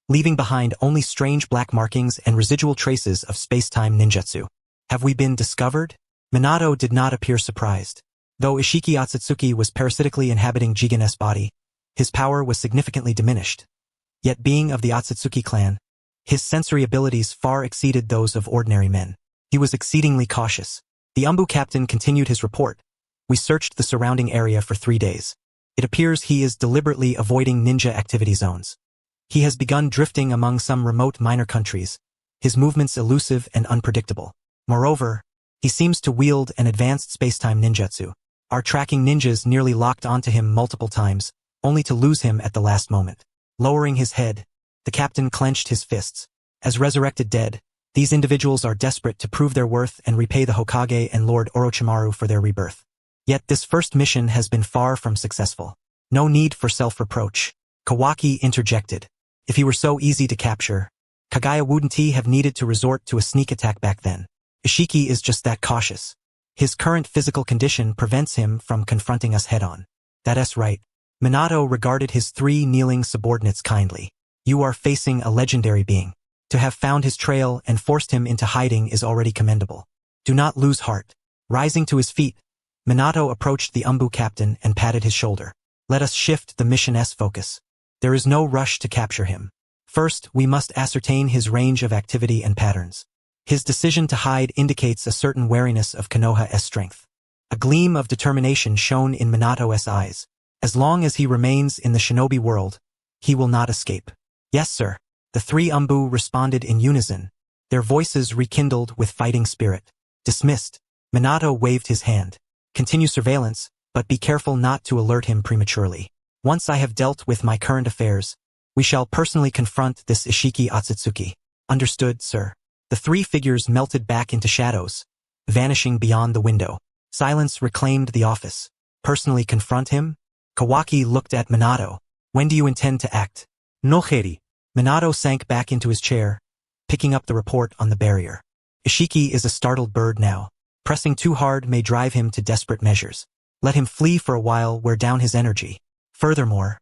leaving behind only strange black markings and residual traces of space-time ninjutsu. Have we been discovered?" Minato did not appear surprised. Though Ishiki Otsutsuki was parasitically inhabiting Jigen's body, his power was significantly diminished. Yet being of the Otsutsuki clan, his sensory abilities far exceeded those of ordinary men. He was exceedingly cautious. The umbu captain continued his report. "We searched the surrounding area for 3 days. It appears he is deliberately avoiding ninja activity zones. He has begun drifting among some remote minor countries, his movements elusive and unpredictable. Moreover, he seems to wield an advanced space-time ninjutsu. Our tracking ninjas nearly locked onto him multiple times, only to lose him at the last moment." Lowering his head, the captain clenched his fists. As resurrected dead, these individuals are desperate to prove their worth and repay the Hokage and Lord Orochimaru for their rebirth. Yet this first mission has been far from successful. No need for self-reproach. Kawaki interjected. If he were so easy to capture, Kaguya wouldn't he have needed to resort to a sneak attack back then? Ishiki is just that cautious. His current physical condition prevents him from confronting us head-on. That's right. Minato regarded his 3 kneeling subordinates kindly. "You are facing a legendary being. To have found his trail and forced him into hiding is already commendable. Do not lose heart." Rising to his feet, Minato approached the umbu captain and patted his shoulder. "Let us shift the mission's focus. There is no rush to capture him. First, we must ascertain his range of activity and patterns. His decision to hide indicates a certain wariness of Konoha's strength." A gleam of determination shone in Minato's eyes. As long as he remains in the shinobi world, he will not escape. "Yes, sir." The 3 umbu responded in unison, their voices rekindled with fighting spirit. "Dismissed." Minato waved his hand. "Continue surveillance, but be careful not to alert him prematurely. Once I have dealt with my current affairs, we shall personally confront this Ishiki Otsutsuki." "Understood, sir." The 3 figures melted back into shadows, vanishing beyond the window. Silence reclaimed the office. "Personally confront him?" Kawaki looked at Minato. "When do you intend to act?" "No heri." Minato sank back into his chair, picking up the report on the barrier. Ishiki is a startled bird now. Pressing too hard may drive him to desperate measures. Let him flee for a while, wear down his energy. Furthermore,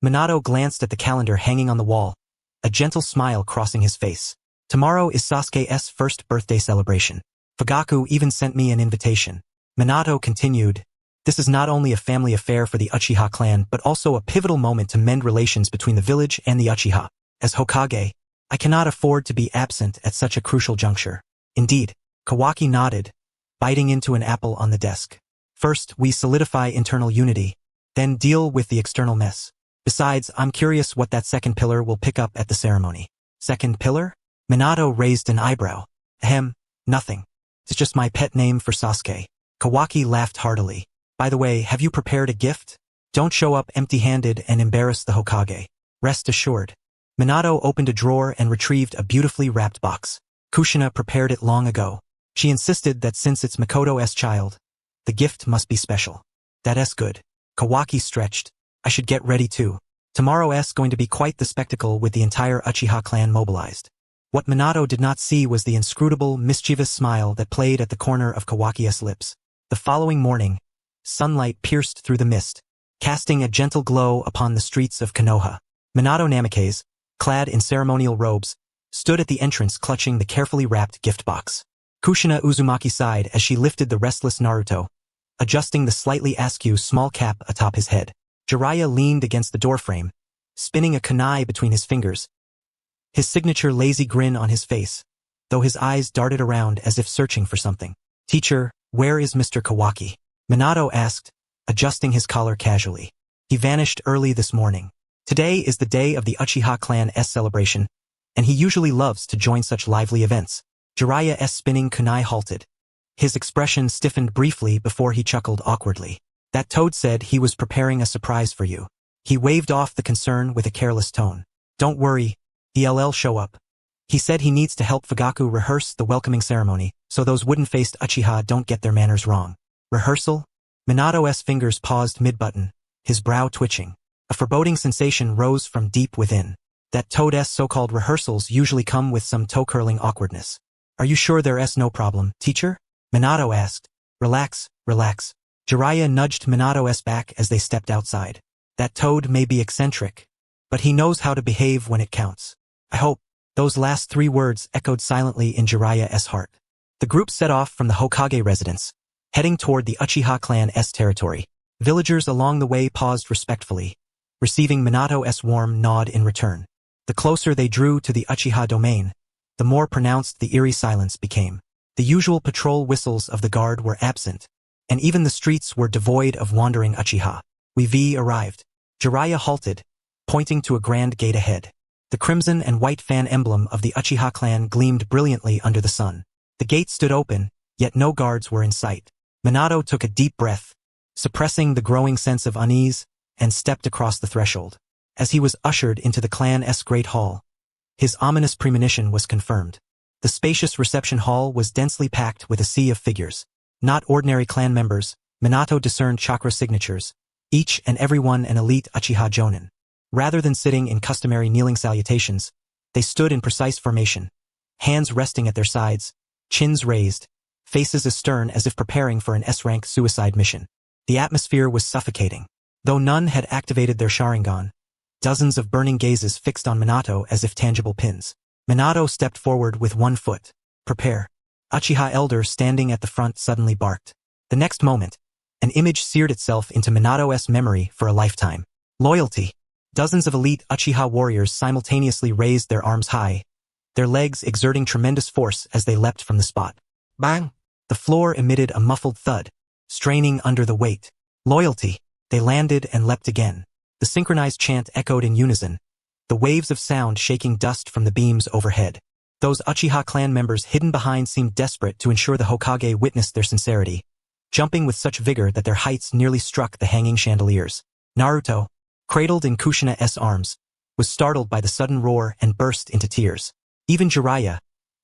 Minato glanced at the calendar hanging on the wall, a gentle smile crossing his face. "Tomorrow is Sasuke's first birthday celebration. Fugaku even sent me an invitation." Minato continued, This is not only a family affair for the Uchiha clan but also a pivotal moment to mend relations between the village and the Uchiha. As Hokage, I cannot afford to be absent at such a crucial juncture. Indeed, Kawaki nodded, biting into an apple on the desk. First, we solidify internal unity, then deal with the external mess. Besides, I'm curious what that second pillar will pick up at the ceremony. Second pillar? Minato raised an eyebrow. Ahem, nothing. It's just my pet name for Sasuke. Kawaki laughed heartily. By the way, have you prepared a gift? Don't show up empty-handed and embarrass the Hokage. Rest assured. Minato opened a drawer and retrieved a beautifully wrapped box. Kushina prepared it long ago. She insisted that since it's Makoto's child, the gift must be special. That's good. Kawaki stretched. I should get ready too. Tomorrow's going to be quite the spectacle with the entire Uchiha clan mobilized. What Minato did not see was the inscrutable, mischievous smile that played at the corner of Kawaki's lips. The following morning, sunlight pierced through the mist, casting a gentle glow upon the streets of Konoha. Minato Namikaze, clad in ceremonial robes, stood at the entrance clutching the carefully wrapped gift box. Kushina Uzumaki sighed as she lifted the restless Naruto, adjusting the slightly askew small cap atop his head. Jiraiya leaned against the doorframe, spinning a kunai between his fingers, his signature lazy grin on his face, though his eyes darted around as if searching for something. Teacher, where is Mr. Kawaki? Minato asked, adjusting his collar casually. He vanished early this morning. Today is the day of the Uchiha clan's celebration, and he usually loves to join such lively events. Jiraiya's spinning kunai halted. His expression stiffened briefly before he chuckled awkwardly. That toad said he was preparing a surprise for you. He waved off the concern with a careless tone. Don't worry, he'll show up. He said he needs to help Fugaku rehearse the welcoming ceremony, so those wooden-faced Uchiha don't get their manners wrong. Rehearsal? Minato's fingers paused mid-button, his brow twitching. A foreboding sensation rose from deep within. That toad's so-called rehearsals usually come with some toe-curling awkwardness. Are you sure there's no problem, teacher? Minato asked. Relax, relax. Jiraiya nudged Minato's back as they stepped outside. That toad may be eccentric, but he knows how to behave when it counts. I hope. Those last 3 words echoed silently in Jiraiya's heart. The group set off from the Hokage residence, heading toward the Uchiha clan's territory. Villagers along the way paused respectfully, receiving Minato's warm nod in return. The closer they drew to the Uchiha domain, the more pronounced the eerie silence became. The usual patrol whistles of the guard were absent, and even the streets were devoid of wandering Uchiha. We've arrived. Jiraiya halted, pointing to a grand gate ahead. The crimson and white fan emblem of the Uchiha clan gleamed brilliantly under the sun. The gate stood open, yet no guards were in sight. Minato took a deep breath, suppressing the growing sense of unease, and stepped across the threshold. As he was ushered into the clan's great hall, his ominous premonition was confirmed. The spacious reception hall was densely packed with a sea of figures. Not ordinary clan members, Minato discerned chakra signatures, each and every one an elite Uchiha Jonin. Rather than sitting in customary kneeling salutations, they stood in precise formation, hands resting at their sides, chins raised, faces astern as if preparing for an S-rank suicide mission. The atmosphere was suffocating. Though none had activated their Sharingan, dozens of burning gazes fixed on Minato as if tangible pins. Minato stepped forward with one foot. Prepare. Uchiha elder standing at the front suddenly barked. The next moment, an image seared itself into Minato's memory for a lifetime. Loyalty. Dozens of elite Uchiha warriors simultaneously raised their arms high, their legs exerting tremendous force as they leapt from the spot. Bang! The floor emitted a muffled thud, straining under the weight. Loyalty. They landed and leapt again. The synchronized chant echoed in unison, the waves of sound shaking dust from the beams overhead. Those Uchiha clan members hidden behind seemed desperate to ensure the Hokage witnessed their sincerity, jumping with such vigor that their heights nearly struck the hanging chandeliers. Naruto, cradled in Kushina's arms, was startled by the sudden roar and burst into tears. Even Jiraiya,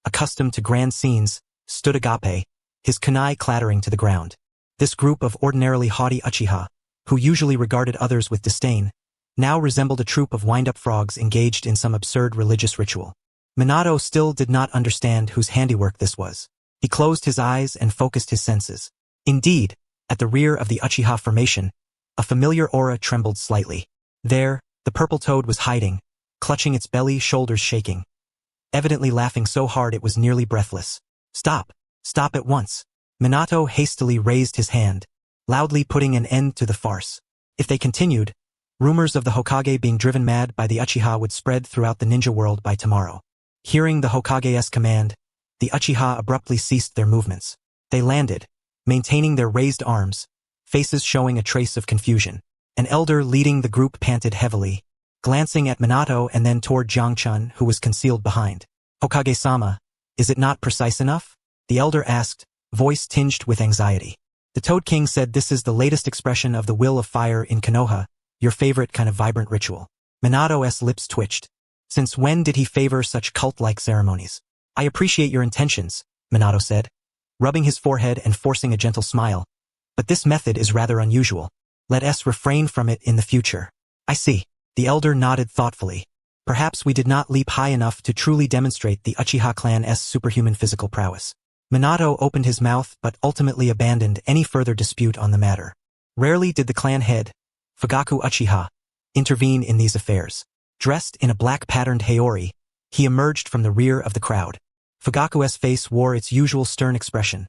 accustomed to grand scenes, stood agape, his kunai clattering to the ground. This group of ordinarily haughty Uchiha, who usually regarded others with disdain, now resembled a troop of wind-up frogs engaged in some absurd religious ritual. Minato still did not understand whose handiwork this was. He closed his eyes and focused his senses. Indeed, at the rear of the Uchiha formation, a familiar aura trembled slightly. There, the purple toad was hiding, clutching its belly, shoulders shaking, evidently laughing so hard it was nearly breathless. Stop! Stop at once! Minato hastily raised his hand, loudly putting an end to the farce. If they continued, rumors of the Hokage being driven mad by the Uchiha would spread throughout the ninja world by tomorrow. Hearing the Hokage's command, the Uchiha abruptly ceased their movements. They landed, maintaining their raised arms, faces showing a trace of confusion. An elder leading the group panted heavily, glancing at Minato and then toward Jiangchun, who was concealed behind. "Hokage-sama, is it not precise enough?" the elder asked, voice tinged with anxiety. The Toad King said this is the latest expression of the will of fire in Konoha, your favorite kind of vibrant ritual. Minato's lips twitched. Since when did he favor such cult-like ceremonies? "I appreciate your intentions," Minato said, rubbing his forehead and forcing a gentle smile. "But this method is rather unusual. Let us refrain from it in the future." "I see." The elder nodded thoughtfully. "Perhaps we did not leap high enough to truly demonstrate the Uchiha clan's superhuman physical prowess." Minato opened his mouth but ultimately abandoned any further dispute on the matter. Rarely did the clan head, Fugaku Uchiha, intervene in these affairs. Dressed in a black-patterned haori, he emerged from the rear of the crowd. Fugaku's face wore its usual stern expression,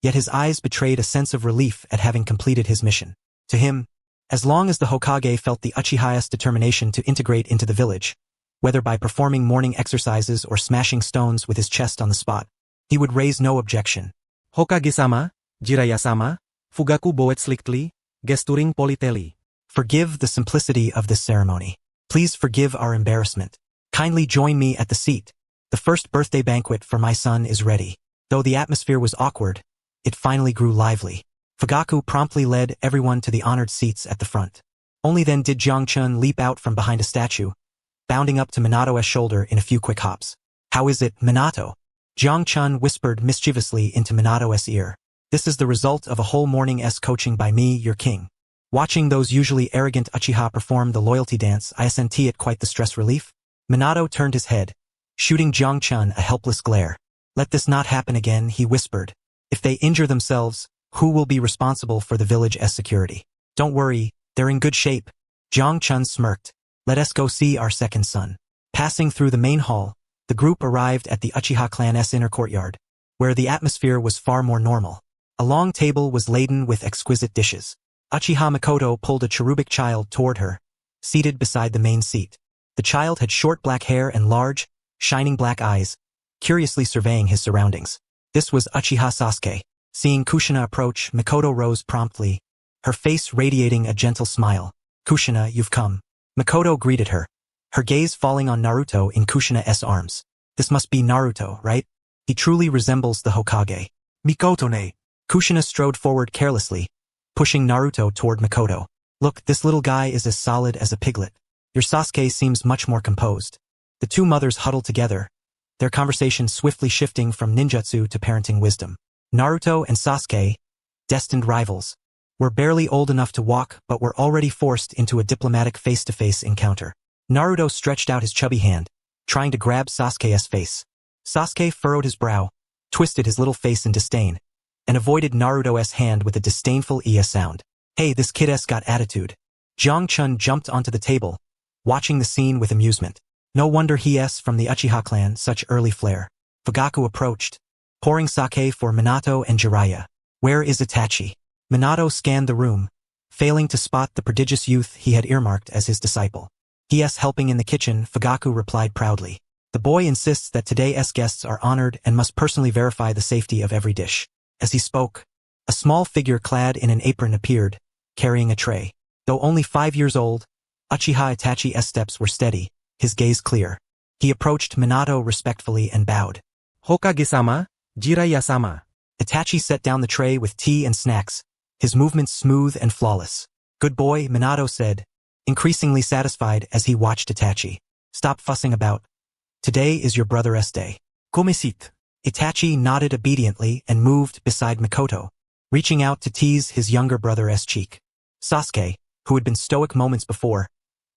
yet his eyes betrayed a sense of relief at having completed his mission. To him, as long as the Hokage felt the Uchiha's determination to integrate into the village, whether by performing morning exercises or smashing stones with his chest on the spot, he would raise no objection. Hokage-sama, Jiraiya-sama, Fugaku boet sliktly, gesturing politely. Forgive the simplicity of this ceremony. Please forgive our embarrassment. Kindly join me at the seat. The first birthday banquet for my son is ready. Though the atmosphere was awkward, it finally grew lively. Fugaku promptly led everyone to the honored seats at the front. Only then did Jiangchun leap out from behind a statue, bounding up to Minato's shoulder in a few quick hops. "How is it, Minato?" Jiangchun whispered mischievously into Minato's ear. "This is the result of a whole morning's coaching by me, your king. Watching those usually arrogant Uchiha perform the loyalty dance, I sent it quite the stress relief." Minato turned his head, shooting Jiangchun a helpless glare. "Let this not happen again," he whispered. "If they injure themselves, who will be responsible for the village's security?" "Don't worry, they're in good shape." Jiangchun smirked. "Let us go see our second son." Passing through the main hall, the group arrived at the Uchiha clan's inner courtyard, where the atmosphere was far more normal. A long table was laden with exquisite dishes. Uchiha Mikoto pulled a cherubic child toward her, seated beside the main seat. The child had short black hair and large, shining black eyes, curiously surveying his surroundings. This was Uchiha Sasuke. Seeing Kushina approach, Mikoto rose promptly, her face radiating a gentle smile. "Kushina, you've come." Mikoto greeted her, her gaze falling on Naruto in Kushina's arms. "This must be Naruto, right? He truly resembles the Hokage." Mikoto-ne. Kushina strode forward carelessly, pushing Naruto toward Mikoto. "Look, this little guy is as solid as a piglet. Your Sasuke seems much more composed." The two mothers huddled together, their conversation swiftly shifting from ninjutsu to parenting wisdom. Naruto and Sasuke, destined rivals, were barely old enough to walk but were already forced into a diplomatic face-to-face encounter. Naruto stretched out his chubby hand, trying to grab Sasuke's face. Sasuke furrowed his brow, twisted his little face in disdain, and avoided Naruto's hand with a disdainful sound. "Hey, this kid's got attitude." Jiangchun jumped onto the table, watching the scene with amusement. "No wonder he's from the Uchiha clan, such early flair." Fugaku approached, pouring sake for Minato and Jiraiya. "Where is Itachi?" Minato scanned the room, failing to spot the prodigious youth he had earmarked as his disciple. "He's helping in the kitchen," Fugaku replied proudly. "The boy insists that today's guests are honored and must personally verify the safety of every dish." As he spoke, a small figure clad in an apron appeared, carrying a tray. Though only 5 years old, Uchiha Itachi's steps were steady, his gaze clear. He approached Minato respectfully and bowed. Hokage-sama, Jiraiya-sama. Itachi set down the tray with tea and snacks, his movements smooth and flawless. "Good boy," Minato said, increasingly satisfied as he watched Itachi. "Stop fussing about. Today is your brother's day." Come sit. Itachi nodded obediently and moved beside Mikoto, reaching out to tease his younger brother's cheek. Sasuke, who had been stoic moments before,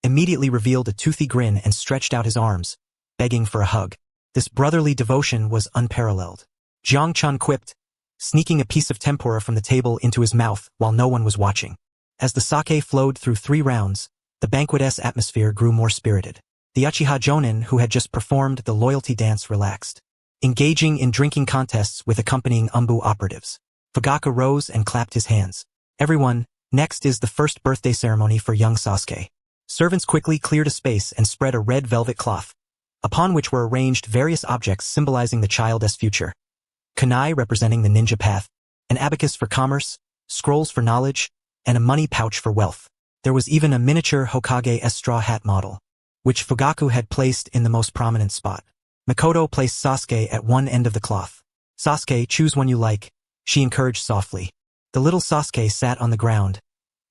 immediately revealed a toothy grin and stretched out his arms, begging for a hug. This brotherly devotion was unparalleled. Jiangchun quipped, sneaking a piece of tempura from the table into his mouth while no one was watching. As the sake flowed through 3 rounds, the banquet's atmosphere grew more spirited. The Uchiha Jonin who had just performed the loyalty dance relaxed, engaging in drinking contests with accompanying Umbu operatives. Fugaku rose and clapped his hands. Everyone, next is the first birthday ceremony for young Sasuke. Servants quickly cleared a space and spread a red velvet cloth, upon which were arranged various objects symbolizing the child's future. Kunai representing the ninja path, an abacus for commerce, scrolls for knowledge, and a money pouch for wealth. There was even a miniature Hokage straw hat model, which Fugaku had placed in the most prominent spot. Makoto placed Sasuke at one end of the cloth. Sasuke, choose one you like, she encouraged softly. The little Sasuke sat on the ground,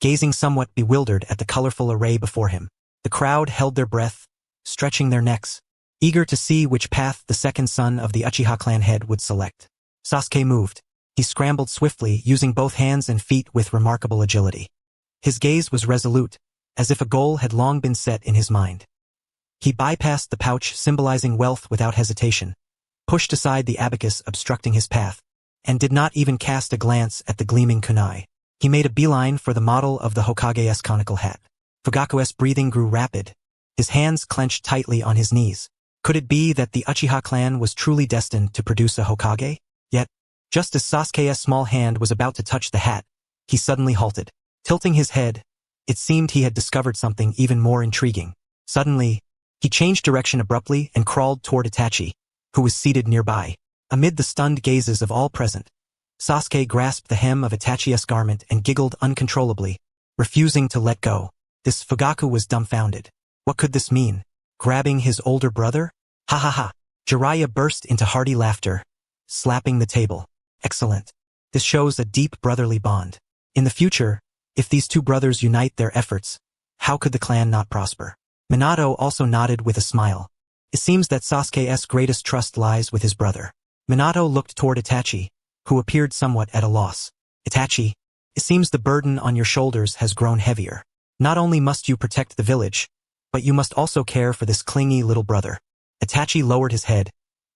gazing somewhat bewildered at the colorful array before him. The crowd held their breath, stretching their necks, eager to see which path the second son of the Uchiha clan head would select. Sasuke moved. He scrambled swiftly, using both hands and feet with remarkable agility. His gaze was resolute, as if a goal had long been set in his mind. He bypassed the pouch symbolizing wealth without hesitation, pushed aside the abacus obstructing his path, and did not even cast a glance at the gleaming kunai. He made a beeline for the model of the Hokage's conical hat. Fugaku's breathing grew rapid. His hands clenched tightly on his knees. Could it be that the Uchiha clan was truly destined to produce a Hokage? Yet, just as Sasuke's small hand was about to touch the hat, he suddenly halted. Tilting his head, it seemed he had discovered something even more intriguing. Suddenly, he changed direction abruptly and crawled toward Itachi, who was seated nearby. Amid the stunned gazes of all present, Sasuke grasped the hem of Itachi's garment and giggled uncontrollably, refusing to let go. This Fugaku was dumbfounded. What could this mean? Grabbing his older brother? Ha ha ha. Jiraiya burst into hearty laughter, slapping the table. Excellent. This shows a deep brotherly bond. In the future, if these two brothers unite their efforts, how could the clan not prosper? Minato also nodded with a smile. It seems that Sasuke's greatest trust lies with his brother. Minato looked toward Itachi, who appeared somewhat at a loss. Itachi, it seems the burden on your shoulders has grown heavier. Not only must you protect the village, but you must also care for this clingy little brother. Itachi lowered his head,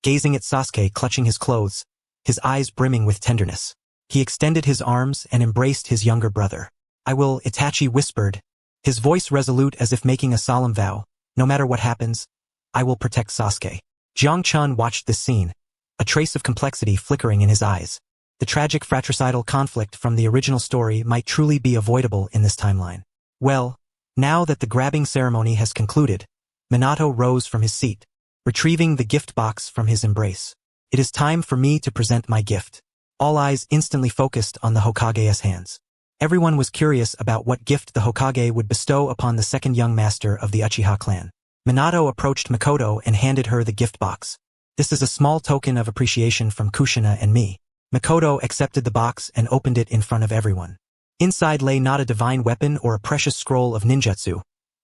gazing at Sasuke clutching his clothes, his eyes brimming with tenderness. He extended his arms and embraced his younger brother. I will, Itachi whispered, his voice resolute as if making a solemn vow. No matter what happens, I will protect Sasuke. Jiang watched this scene, a trace of complexity flickering in his eyes. The tragic fratricidal conflict from the original story might truly be avoidable in this timeline. Well, now that the grabbing ceremony has concluded, Minato rose from his seat, retrieving the gift box from his embrace. It is time for me to present my gift. All eyes instantly focused on the Hokage's hands. Everyone was curious about what gift the Hokage would bestow upon the second young master of the Uchiha clan. Minato approached Makoto and handed her the gift box. This is a small token of appreciation from Kushina and me. Makoto accepted the box and opened it in front of everyone. Inside lay not a divine weapon or a precious scroll of ninjutsu,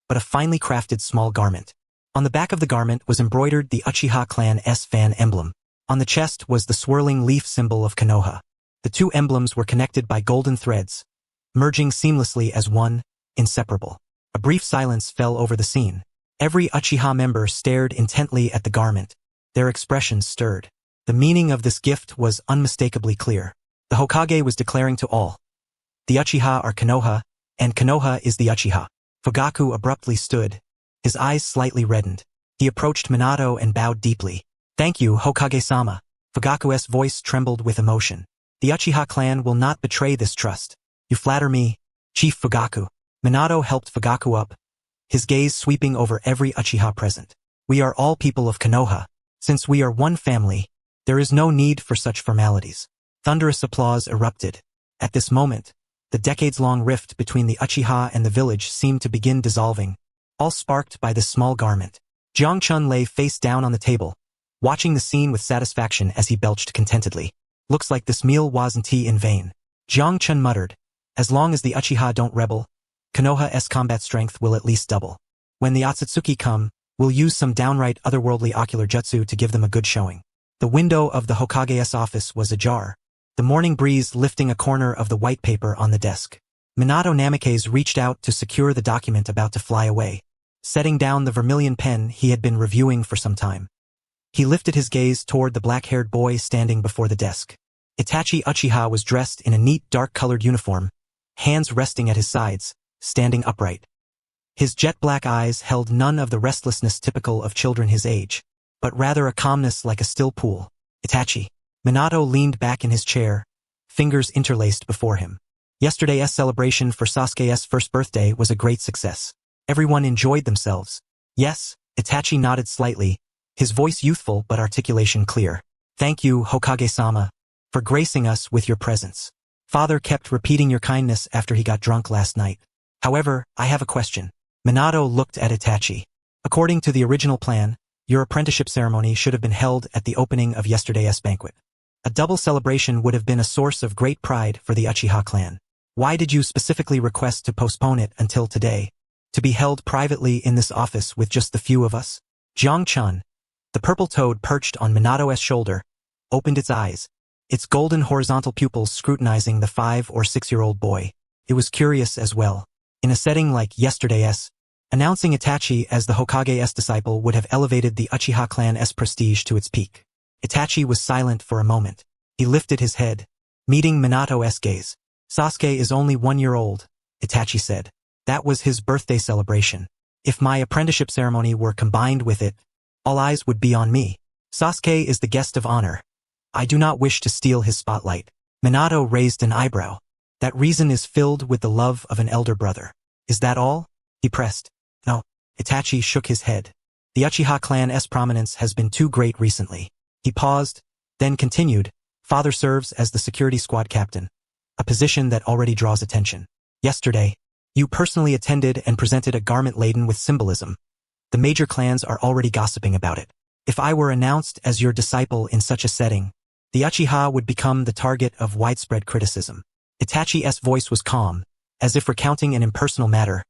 but a finely crafted small garment. On the back of the garment was embroidered the Uchiha clan's fan emblem. On the chest was the swirling leaf symbol of Konoha. The two emblems were connected by golden threads, merging seamlessly as one, inseparable. A brief silence fell over the scene. Every Uchiha member stared intently at the garment. Their expressions stirred. The meaning of this gift was unmistakably clear. The Hokage was declaring to all, the Uchiha are Konoha, and Konoha is the Uchiha. Fugaku abruptly stood, his eyes slightly reddened. He approached Minato and bowed deeply. Thank you, Hokage-sama. Fugaku's voice trembled with emotion. The Uchiha clan will not betray this trust. You flatter me, Chief Fugaku. Minato helped Fugaku up, his gaze sweeping over every Uchiha present. We are all people of Konoha. Since we are one family, there is no need for such formalities. Thunderous applause erupted. At this moment, the decades-long rift between the Uchiha and the village seemed to begin dissolving, all sparked by this small garment. Jiang lay face down on the table, watching the scene with satisfaction as he belched contentedly. Looks like this meal wasn't in vain. Jiang muttered, as long as the Uchiha don't rebel, Konoha's combat strength will at least double. When the Otsutsuki come, we'll use some downright otherworldly ocular jutsu to give them a good showing. The window of the Hokage's office was ajar, the morning breeze lifting a corner of the white paper on the desk. Minato Namikaze reached out to secure the document about to fly away, setting down the vermilion pen he had been reviewing for some time. He lifted his gaze toward the black-haired boy standing before the desk. Itachi Uchiha was dressed in a neat dark-colored uniform, hands resting at his sides, standing upright. His jet-black eyes held none of the restlessness typical of children his age, but rather a calmness like a still pool. Itachi. Minato leaned back in his chair, fingers interlaced before him. Yesterday's celebration for Sasuke's first birthday was a great success. Everyone enjoyed themselves. Yes, Itachi nodded slightly, his voice youthful but articulation clear. Thank you, Hokage-sama, for gracing us with your presence. Father kept repeating your kindness after he got drunk last night. However, I have a question. Minato looked at Itachi. According to the original plan, your apprenticeship ceremony should have been held at the opening of yesterday's banquet. A double celebration would have been a source of great pride for the Uchiha clan. Why did you specifically request to postpone it until today? To be held privately in this office with just the few of us? Jiang-chan, the purple toad perched on Minato's shoulder, opened its eyes, its golden horizontal pupils scrutinizing the 5- or 6-year-old boy. It was curious as well. In a setting like yesterday's, announcing Itachi as the Hokage's disciple would have elevated the Uchiha clan's prestige to its peak. Itachi was silent for a moment. He lifted his head, meeting Minato's gaze. Sasuke is only 1 year old, Itachi said. That was his birthday celebration. If my apprenticeship ceremony were combined with it, all eyes would be on me. Sasuke is the guest of honor. I do not wish to steal his spotlight. Minato raised an eyebrow. That reason is filled with the love of an elder brother. Is that all? He pressed. No. Itachi shook his head. The Uchiha clan's prominence has been too great recently. He paused, then continued. Father serves as the security squad captain, a position that already draws attention. Yesterday, you personally attended and presented a garment laden with symbolism. The major clans are already gossiping about it. If I were announced as your disciple in such a setting, the Uchiha would become the target of widespread criticism. Itachi's voice was calm, as if recounting an impersonal matter.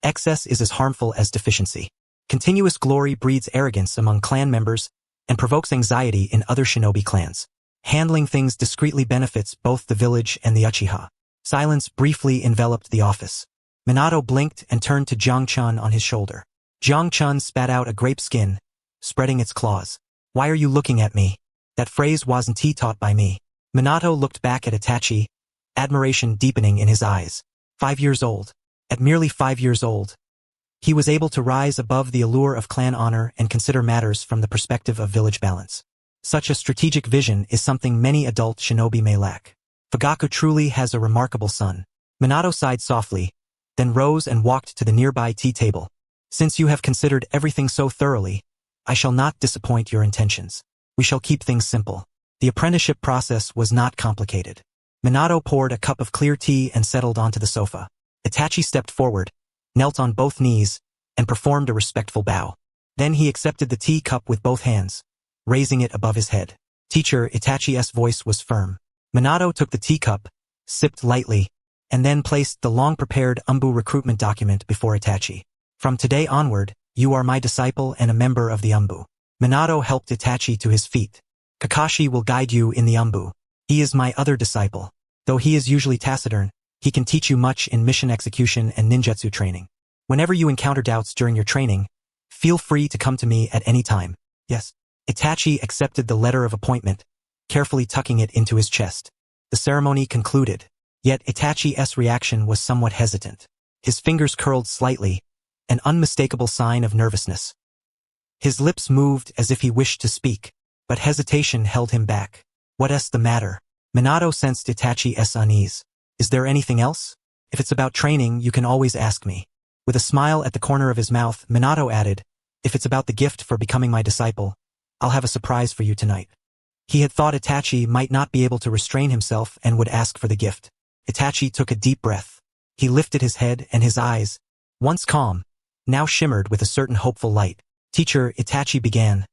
Excess is as harmful as deficiency. Continuous glory breeds arrogance among clan members and provokes anxiety in other shinobi clans. Handling things discreetly benefits both the village and the Uchiha. Silence briefly enveloped the office. Minato blinked and turned to Jiang-chan on his shoulder. Jiang-chan spat out a grape skin, spreading its claws. Why are you looking at me? That phrase wasn't taught by me. Minato looked back at Itachi, admiration deepening in his eyes. 5 years old. At merely 5 years old, he was able to rise above the allure of clan honor and consider matters from the perspective of village balance. Such a strategic vision is something many adult shinobi may lack. Fugaku truly has a remarkable son. Minato sighed softly, then rose and walked to the nearby tea table. Since you have considered everything so thoroughly, I shall not disappoint your intentions. We shall keep things simple. The apprenticeship process was not complicated. Minato poured a cup of clear tea and settled onto the sofa. Itachi stepped forward, knelt on both knees, and performed a respectful bow. Then he accepted the tea cup with both hands, raising it above his head. Teacher, Itachi's voice was firm. Minato took the teacup, sipped lightly, and then placed the long-prepared recruitment document before Itachi. From today onward, you are my disciple and a member of the Minato helped Itachi to his feet. Kakashi will guide you in the He is my other disciple. Though he is usually taciturn, he can teach you much in mission execution and ninjutsu training. Whenever you encounter doubts during your training, feel free to come to me at any time. Yes. Itachi accepted the letter of appointment, carefully tucking it into his chest. The ceremony concluded. Yet Itachi's reaction was somewhat hesitant. His fingers curled slightly, an unmistakable sign of nervousness. His lips moved as if he wished to speak, but hesitation held him back. What's the matter? Minato sensed Itachi's unease. Is there anything else? If it's about training, you can always ask me. With a smile at the corner of his mouth, Minato added, if it's about the gift for becoming my disciple, I'll have a surprise for you tonight. He had thought Itachi might not be able to restrain himself and would ask for the gift. Itachi took a deep breath. He lifted his head and his eyes, once calm, now shimmered with a certain hopeful light. Teacher, Itachi began.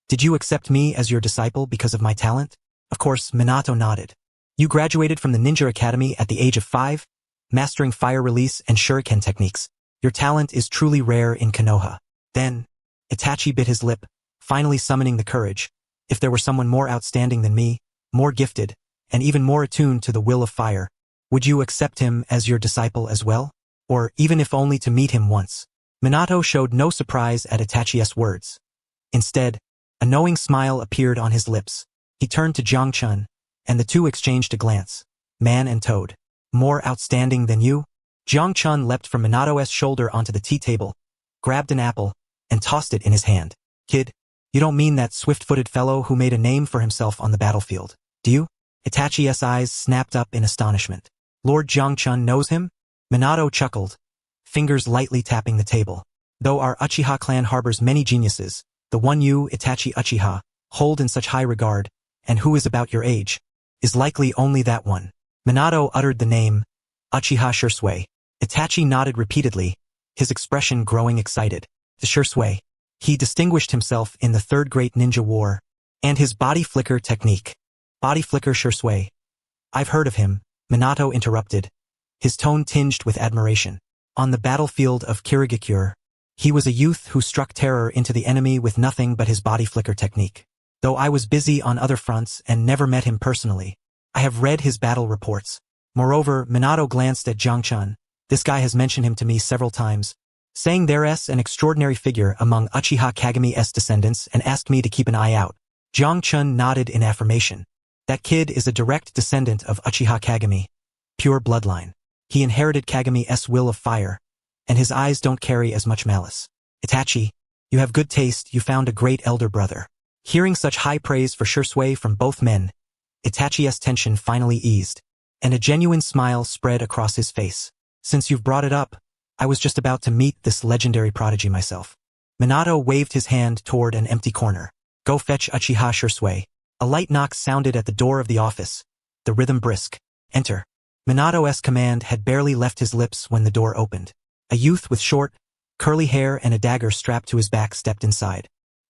Did you accept me as your disciple because of my talent? Of course, Minato nodded. You graduated from the Ninja Academy at the age of 5, mastering fire release and shuriken techniques. Your talent is truly rare in Konoha. Then, Itachi bit his lip, finally summoning the courage. If there were someone more outstanding than me, more gifted, and even more attuned to the will of fire, would you accept him as your disciple as well? Or even if only to meet him once? Minato showed no surprise at Itachi's words. Instead, a knowing smile appeared on his lips. He turned to Jiang-chan, and the two exchanged a glance. Man and toad. More outstanding than you? Jiang-chan leapt from Minato's shoulder onto the tea table, grabbed an apple, and tossed it in his hand. Kid, you don't mean that swift-footed fellow who made a name for himself on the battlefield, do you? Itachi's eyes snapped up in astonishment. Lord Jiangchun knows him? Minato chuckled, fingers lightly tapping the table. Though our Uchiha clan harbors many geniuses, the one you, Itachi Uchiha, hold in such high regard, and who is about your age, is likely only that one. Minato uttered the name, Uchiha Shisui. Itachi nodded repeatedly, his expression growing excited. The Shisui. He distinguished himself in the Third Great Ninja War, and his body flicker technique. Body flicker Shisui. I've heard of him, Minato interrupted, his tone tinged with admiration. On the battlefield of Kirigakure, he was a youth who struck terror into the enemy with nothing but his body flicker technique. Though I was busy on other fronts and never met him personally, I have read his battle reports. Moreover, Minato glanced at Jiangchun. This guy has mentioned him to me several times, saying there's an extraordinary figure among Uchiha Kageme's descendants and asked me to keep an eye out. Jiangchun nodded in affirmation. That kid is a direct descendant of Uchiha Kagami. Pure bloodline. He inherited Kageme's will of fire, and his eyes don't carry as much malice. Itachi, you have good taste, you found a great elder brother. Hearing such high praise for Shisui from both men, Itachi's tension finally eased, and a genuine smile spread across his face. Since you've brought it up, I was just about to meet this legendary prodigy myself. Minato waved his hand toward an empty corner. Go fetch Uchiha Shisui. A light knock sounded at the door of the office, the rhythm brisk. Enter. Minato's command had barely left his lips when the door opened. A youth with short, curly hair and a dagger strapped to his back stepped inside.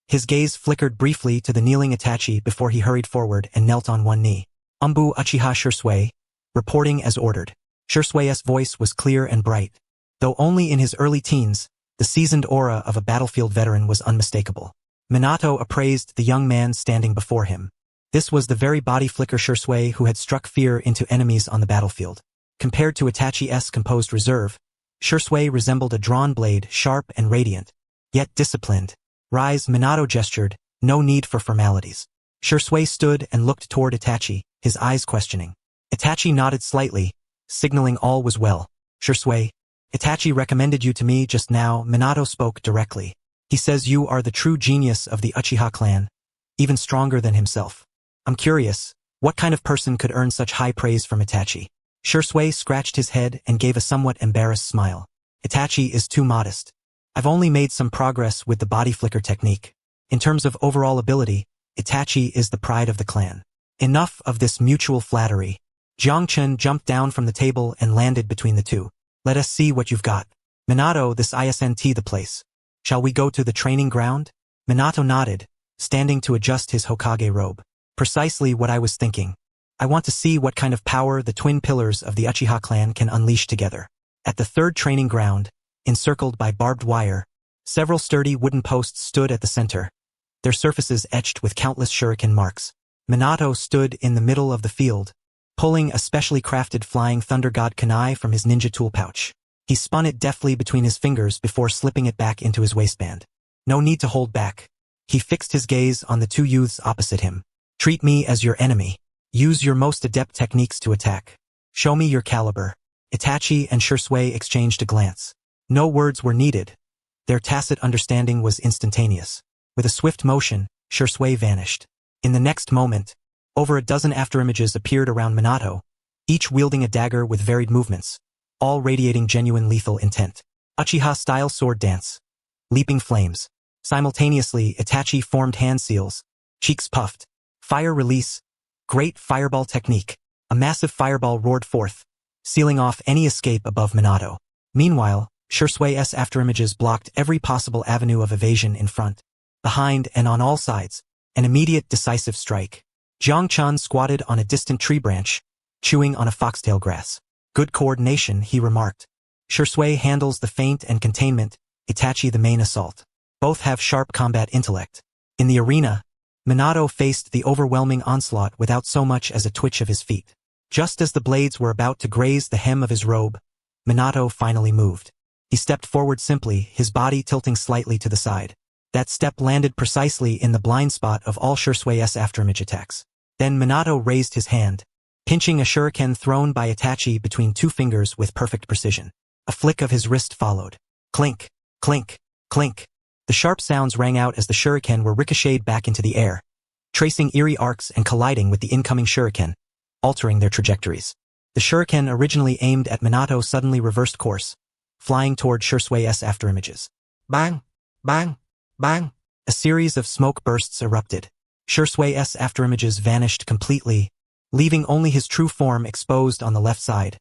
His gaze flickered briefly to the kneeling Itachi before he hurried forward and knelt on one knee. Umbu Uchiha Shisui, reporting as ordered. Shisui's voice was clear and bright. Though only in his early teens, the seasoned aura of a battlefield veteran was unmistakable. Minato appraised the young man standing before him. This was the very body flicker Shisui who had struck fear into enemies on the battlefield. Compared to Itachi's composed reserve, Shisui resembled a drawn blade, sharp and radiant, yet disciplined. Rise, Minato gestured, no need for formalities. Shisui stood and looked toward Itachi, his eyes questioning. Itachi nodded slightly, signaling all was well. Shisui, Itachi recommended you to me just now. Minato spoke directly. He says you are the true genius of the Uchiha clan, even stronger than himself. I'm curious, what kind of person could earn such high praise from Itachi? Shisui scratched his head and gave a somewhat embarrassed smile. Itachi is too modest. I've only made some progress with the body flicker technique. In terms of overall ability, Itachi is the pride of the clan. Enough of this mutual flattery. Jiangchun jumped down from the table and landed between the two. Let us see what you've got. Minato, this isn't the place. Shall we go to the training ground? Minato nodded, standing to adjust his Hokage robe. Precisely what I was thinking. I want to see what kind of power the twin pillars of the Uchiha clan can unleash together. At the third training ground, encircled by barbed wire, several sturdy wooden posts stood at the center, their surfaces etched with countless shuriken marks. Minato stood in the middle of the field, pulling a specially crafted flying thunder god kunai from his ninja tool pouch. He spun it deftly between his fingers before slipping it back into his waistband. No need to hold back. He fixed his gaze on the two youths opposite him. Treat me as your enemy. Use your most adept techniques to attack. Show me your caliber. Itachi and Shisui exchanged a glance. No words were needed. Their tacit understanding was instantaneous. With a swift motion, Shisui vanished. In the next moment, over a dozen afterimages appeared around Minato, each wielding a dagger with varied movements, all radiating genuine lethal intent. Uchiha-style sword dance. Leaping flames. Simultaneously, Itachi formed hand seals, cheeks puffed. Fire release. Great fireball technique. A massive fireball roared forth, sealing off any escape above Minato. Meanwhile, Shisui's afterimages blocked every possible avenue of evasion in front, behind, and on all sides. An immediate decisive strike. Jiangchun squatted on a distant tree branch, chewing on a foxtail grass. Good coordination, he remarked. Shisui handles the feint and containment, Itachi the main assault. Both have sharp combat intellect. In the arena, Minato faced the overwhelming onslaught without so much as a twitch of his feet. Just as the blades were about to graze the hem of his robe, Minato finally moved. He stepped forward simply, his body tilting slightly to the side. That step landed precisely in the blind spot of all Shisui's afterimage attacks. Then Minato raised his hand, pinching a shuriken thrown by Itachi between two fingers with perfect precision. A flick of his wrist followed. Clink, clink, clink. The sharp sounds rang out as the shuriken were ricocheted back into the air, tracing eerie arcs and colliding with the incoming shuriken, altering their trajectories. The shuriken originally aimed at Minato suddenly reversed course, flying toward Shisui's afterimages. Bang! Bang! Bang! A series of smoke bursts erupted. Shisui's afterimages vanished completely, leaving only his true form exposed on the left side,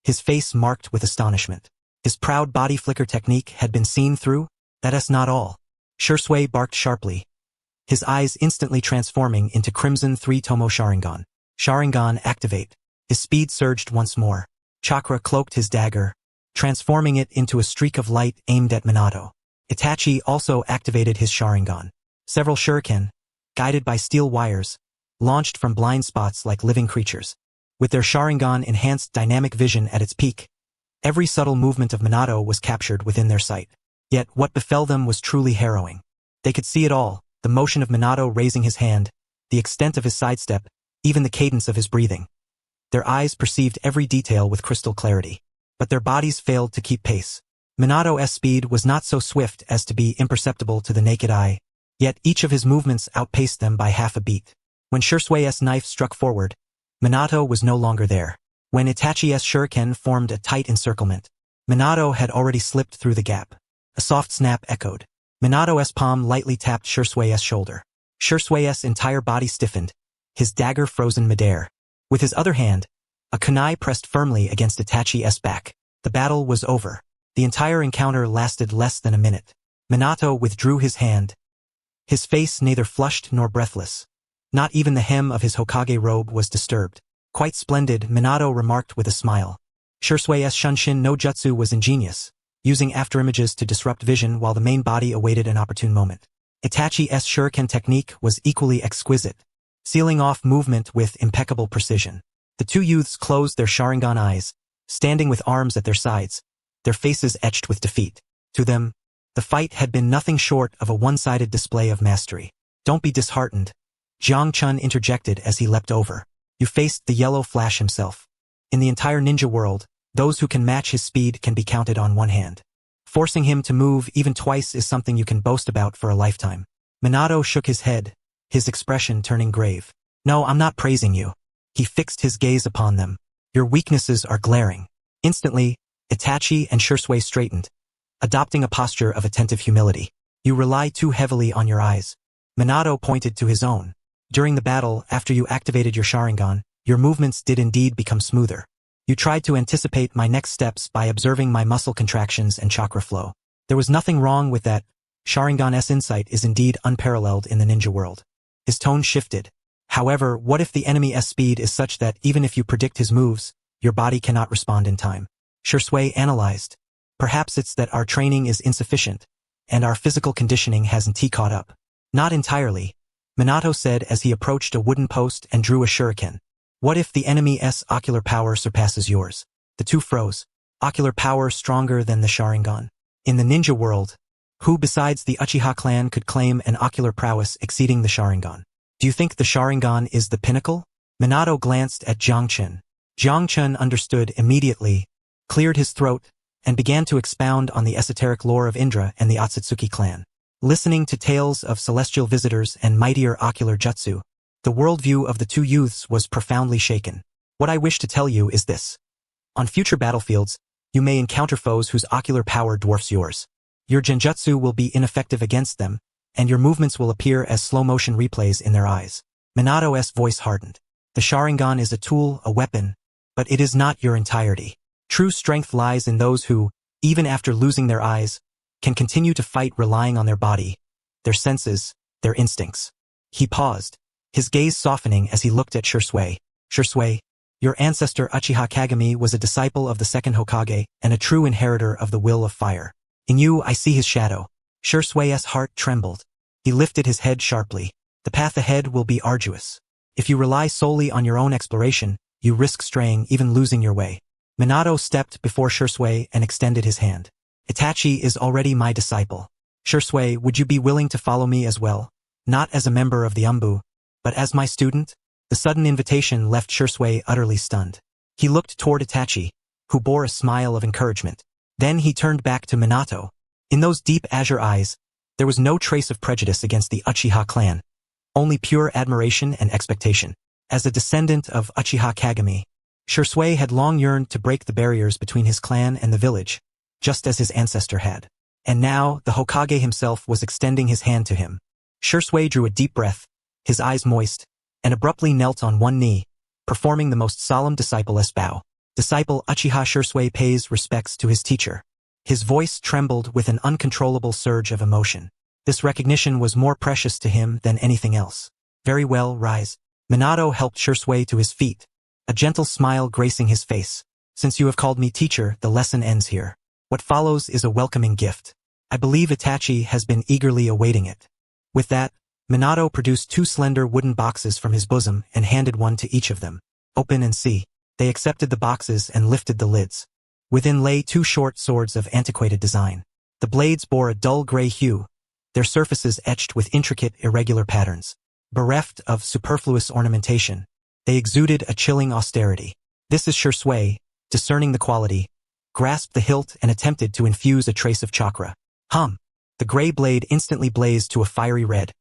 his face marked with astonishment. His proud body flicker technique had been seen through. That's not all. Shisui barked sharply, his eyes instantly transforming into Crimson 3 Tomo Sharingan. Sharingan activate. His speed surged once more. Chakra cloaked his dagger, transforming it into a streak of light aimed at Minato. Itachi also activated his Sharingan. Several shuriken, guided by steel wires, launched from blind spots like living creatures. With their Sharingan enhanced dynamic vision at its peak, every subtle movement of Minato was captured within their sight. Yet what befell them was truly harrowing. They could see it all, the motion of Minato raising his hand, the extent of his sidestep, even the cadence of his breathing. Their eyes perceived every detail with crystal clarity, but their bodies failed to keep pace. Minato's speed was not so swift as to be imperceptible to the naked eye, yet each of his movements outpaced them by half a beat. When Shisui's knife struck forward, Minato was no longer there. When Itachi's shuriken formed a tight encirclement, Minato had already slipped through the gap. A soft snap echoed. Minato's palm lightly tapped Shisui's shoulder. Shisui's entire body stiffened, his dagger frozen midair. With his other hand, a kunai pressed firmly against Itachi's back. The battle was over. The entire encounter lasted less than a minute. Minato withdrew his hand, his face neither flushed nor breathless. Not even the hem of his Hokage robe was disturbed. Quite splendid, Minato remarked with a smile. Shisui's Shunshin no Jutsu was ingenious, using afterimages to disrupt vision while the main body awaited an opportune moment. Itachi's shuriken technique was equally exquisite, sealing off movement with impeccable precision. The two youths closed their Sharingan eyes, standing with arms at their sides, their faces etched with defeat. To them, the fight had been nothing short of a one-sided display of mastery. Don't be disheartened, Jiang Chun interjected as he leapt over. You faced the yellow flash himself. In the entire ninja world, those who can match his speed can be counted on one hand. Forcing him to move even twice is something you can boast about for a lifetime. Minato shook his head, his expression turning grave. No, I'm not praising you. He fixed his gaze upon them. Your weaknesses are glaring. Instantly, Itachi and Shisui straightened, adopting a posture of attentive humility. You rely too heavily on your eyes. Minato pointed to his own. During the battle, after you activated your Sharingan, your movements did indeed become smoother. You tried to anticipate my next steps by observing my muscle contractions and chakra flow. There was nothing wrong with that. Sharingan's insight is indeed unparalleled in the ninja world. His tone shifted. However, what if the enemy's speed is such that even if you predict his moves, your body cannot respond in time? Shisui analyzed. Perhaps it's that our training is insufficient, and our physical conditioning hasn't caught up. Not entirely, Minato said as he approached a wooden post and drew a shuriken. What if the enemy's ocular power surpasses yours? The two froze. Ocular power stronger than the Sharingan. In the ninja world, who besides the Uchiha clan could claim an ocular prowess exceeding the Sharingan? Do you think the Sharingan is the pinnacle? Minato glanced at Jiang Chun. Jiang Chun understood immediately, cleared his throat, and began to expound on the esoteric lore of Indra and the Otsutsuki clan. Listening to tales of celestial visitors and mightier ocular jutsu, the worldview of the two youths was profoundly shaken. What I wish to tell you is this. On future battlefields, you may encounter foes whose ocular power dwarfs yours. Your genjutsu will be ineffective against them, and your movements will appear as slow-motion replays in their eyes. Minato's voice hardened. The Sharingan is a tool, a weapon, but it is not your entirety. True strength lies in those who, even after losing their eyes, can continue to fight relying on their body, their senses, their instincts. He paused, his gaze softening as he looked at Shisui. Shisui, your ancestor Uchiha Kagami was a disciple of the second Hokage and a true inheritor of the will of fire. In you I see his shadow. Shisui's heart trembled. He lifted his head sharply. The path ahead will be arduous. If you rely solely on your own exploration, you risk straying, even losing your way. Minato stepped before Shisui and extended his hand. Itachi is already my disciple. Shisui, would you be willing to follow me as well? Not as a member of the Umbu, but as my student? The sudden invitation left Shisui utterly stunned. He looked toward Itachi, who bore a smile of encouragement. Then he turned back to Minato. In those deep azure eyes, there was no trace of prejudice against the Uchiha clan, only pure admiration and expectation. As a descendant of Uchiha Kagami, Shisui had long yearned to break the barriers between his clan and the village, just as his ancestor had. And now, the Hokage himself was extending his hand to him. Shisui drew a deep breath, his eyes moist, and abruptly knelt on one knee, performing the most solemn disciple-esque bow. Disciple Uchiha Shisui pays respects to his teacher. His voice trembled with an uncontrollable surge of emotion. This recognition was more precious to him than anything else. Very well, rise. Minato helped Shisui to his feet, a gentle smile gracing his face. Since you have called me teacher, the lesson ends here. What follows is a welcoming gift. I believe Itachi has been eagerly awaiting it. With that, Minato produced 2 slender wooden boxes from his bosom and handed one to each of them. Open and see. They accepted the boxes and lifted the lids. Within lay 2 short swords of antiquated design. The blades bore a dull gray hue, their surfaces etched with intricate, irregular patterns. Bereft of superfluous ornamentation, they exuded a chilling austerity. This is Shisui, discerning the quality, grasped the hilt and attempted to infuse a trace of chakra. The gray blade instantly blazed to a fiery red,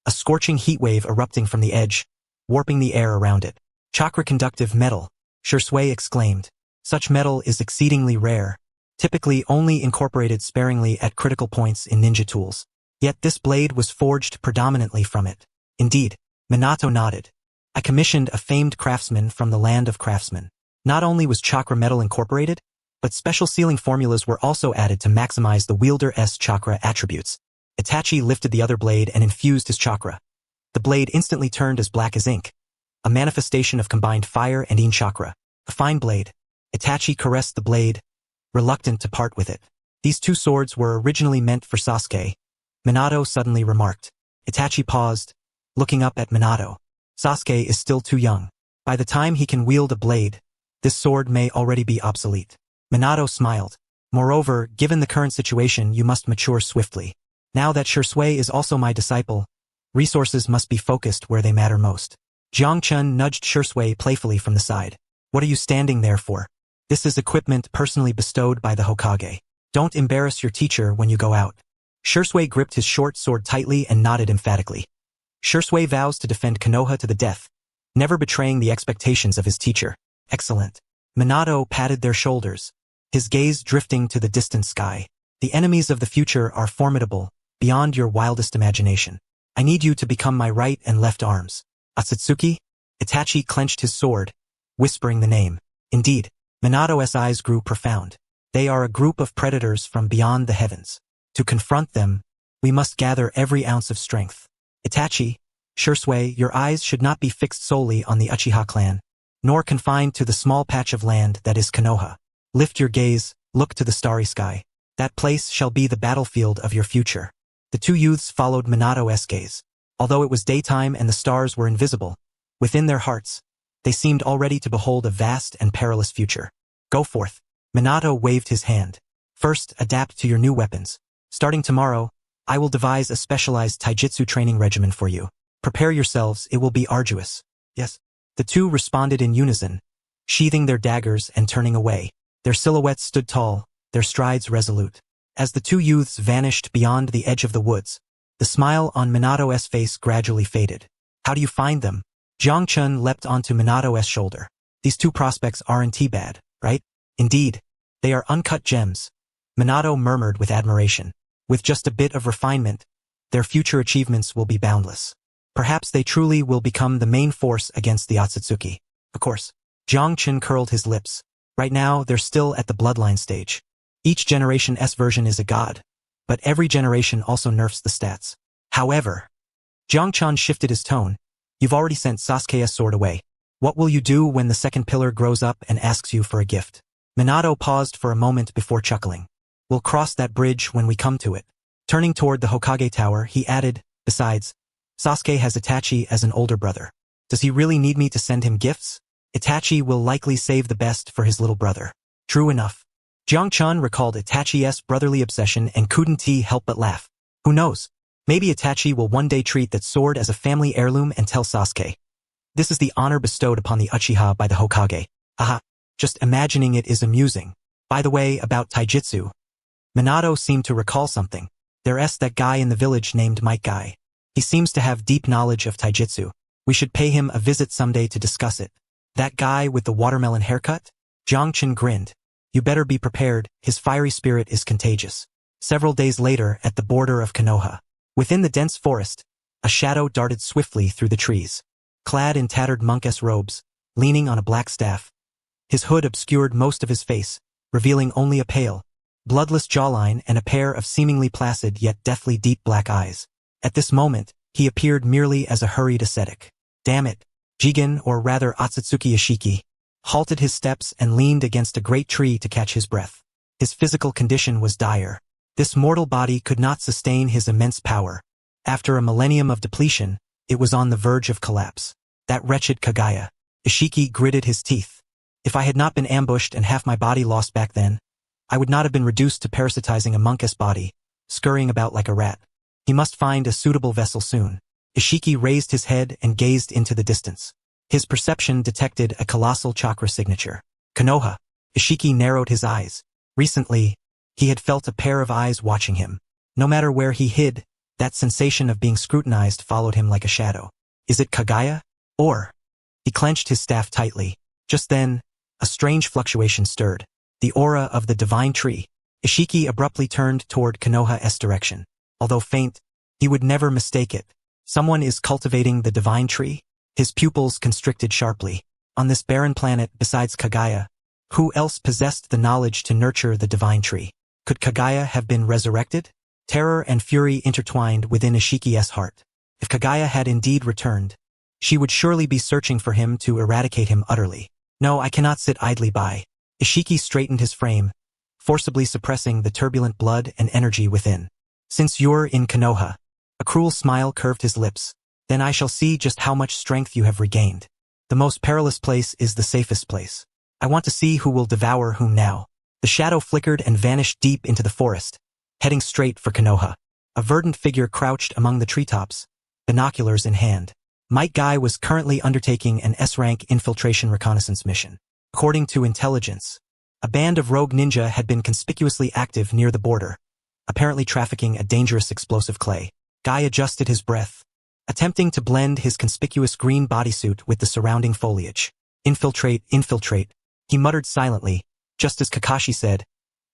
a scorching heat wave erupting from the edge, warping the air around it. Chakra-conductive metal, Shisui exclaimed. Such metal is exceedingly rare, typically only incorporated sparingly at critical points in ninja tools. Yet this blade was forged predominantly from it. Indeed, Minato nodded. I commissioned a famed craftsman from the land of craftsmen. Not only was chakra metal incorporated, but special sealing formulas were also added to maximize the wielder's chakra attributes. Itachi lifted the other blade and infused his chakra. The blade instantly turned as black as ink, a manifestation of combined fire and yin chakra. A fine blade. Itachi caressed the blade, reluctant to part with it. These 2 swords were originally meant for Sasuke, Minato suddenly remarked. Itachi paused, looking up at Minato. Sasuke is still too young. By the time he can wield a blade, this sword may already be obsolete. Minato smiled. Moreover, given the current situation, you must mature swiftly. Now that Shisui is also my disciple, resources must be focused where they matter most. Jiangchun nudged Shisui playfully from the side. What are you standing there for? This is equipment personally bestowed by the Hokage. Don't embarrass your teacher when you go out. Shisui gripped his short sword tightly and nodded emphatically. Shisui vows to defend Konoha to the death, never betraying the expectations of his teacher. Excellent. Minato patted their shoulders, his gaze drifting to the distant sky. The enemies of the future are formidable, beyond your wildest imagination. I need you to become my right and left arms. Atsutsuki? Itachi clenched his sword, whispering the name. Indeed, Minato's eyes grew profound. They are a group of predators from beyond the heavens. To confront them, we must gather every ounce of strength. Itachi, Shisui, your eyes should not be fixed solely on the Uchiha clan, nor confined to the small patch of land that is Konoha. Lift your gaze, look to the starry sky. That place shall be the battlefield of your future. The 2 youths followed Minato's gaze. Although it was daytime and the stars were invisible, within their hearts, they seemed already to behold a vast and perilous future. Go forth. Minato waved his hand. First, adapt to your new weapons. Starting tomorrow, I will devise a specialized taijutsu training regimen for you. Prepare yourselves, it will be arduous. Yes. The 2 responded in unison, sheathing their daggers and turning away. Their silhouettes stood tall, their strides resolute. As the 2 youths vanished beyond the edge of the woods, the smile on Minato's face gradually faded. How do you find them? Jiangchun leapt onto Minato's shoulder. These 2 prospects aren't bad, right? Indeed, they are uncut gems. Minato murmured with admiration. With just a bit of refinement, their future achievements will be boundless. Perhaps they truly will become the main force against the Otsutsuki. Of course. Jiangchun curled his lips. Right now, they're still at the bloodline stage. Each generation's version is a god, but every generation also nerfs the stats. However, Jiangchun shifted his tone. You've already sent Sasuke's sword away. What will you do when the 2nd pillar grows up and asks you for a gift? Minato paused for a moment before chuckling. We'll cross that bridge when we come to it. Turning toward the Hokage tower, he added, besides, Sasuke has Itachi as an older brother. Does he really need me to send him gifts? Itachi will likely save the best for his little brother. True enough. Jiangchun recalled Itachi's brotherly obsession and couldn't help but laugh. Who knows? Maybe Itachi will one day treat that sword as a family heirloom and tell Sasuke. This is the honor bestowed upon the Uchiha by the Hokage. Aha, just imagining it is amusing. By the way, about taijutsu. Minato seemed to recall something. There's that guy in the village named Mike Guy. He seems to have deep knowledge of taijutsu. We should pay him a visit someday to discuss it. That guy with the watermelon haircut? Jiang Chen grinned. You better be prepared, his fiery spirit is contagious. Several days later, at the border of Konoha, within the dense forest, a shadow darted swiftly through the trees. Clad in tattered monkess robes, leaning on a black staff, his hood obscured most of his face, revealing only a pale, bloodless jawline and a pair of seemingly placid yet deathly deep black eyes. At this moment, he appeared merely as a hurried ascetic. Damn it! Jigen, or rather Otsutsuki Ishiki, halted his steps and leaned against a great tree to catch his breath. His physical condition was dire. This mortal body could not sustain his immense power. After a millennium of depletion, it was on the verge of collapse. That wretched Kagaya. Ishiki gritted his teeth. If I had not been ambushed and half my body lost back then, I would not have been reduced to parasitizing a monkess body, scurrying about like a rat. He must find a suitable vessel soon. Ishiki raised his head and gazed into the distance. His perception detected a colossal chakra signature. Konoha. Ishiki narrowed his eyes. Recently, he had felt a pair of eyes watching him. No matter where he hid, that sensation of being scrutinized followed him like a shadow. Is it Kagaya? Or? He clenched his staff tightly. Just then, a strange fluctuation stirred. The aura of the divine tree. Ishiki abruptly turned toward Konoha's direction. Although faint, he would never mistake it. Someone is cultivating the divine tree? His pupils constricted sharply. On this barren planet, besides Kagaya, who else possessed the knowledge to nurture the divine tree? Could Kagaya have been resurrected? Terror and fury intertwined within Ishiki's heart. If Kagaya had indeed returned, she would surely be searching for him to eradicate him utterly. No, I cannot sit idly by. Ishiki straightened his frame, forcibly suppressing the turbulent blood and energy within. Since you're in Konoha, a cruel smile curved his lips. Then I shall see just how much strength you have regained. The most perilous place is the safest place. I want to see who will devour whom now. The shadow flickered and vanished deep into the forest, heading straight for Konoha. A verdant figure crouched among the treetops, binoculars in hand. Might Guy was currently undertaking an S-rank infiltration reconnaissance mission. According to intelligence, a band of rogue ninja had been conspicuously active near the border, apparently trafficking a dangerous explosive clay. Guy adjusted his breath, attempting to blend his conspicuous green bodysuit with the surrounding foliage. Infiltrate, infiltrate, he muttered silently, just as Kakashi said,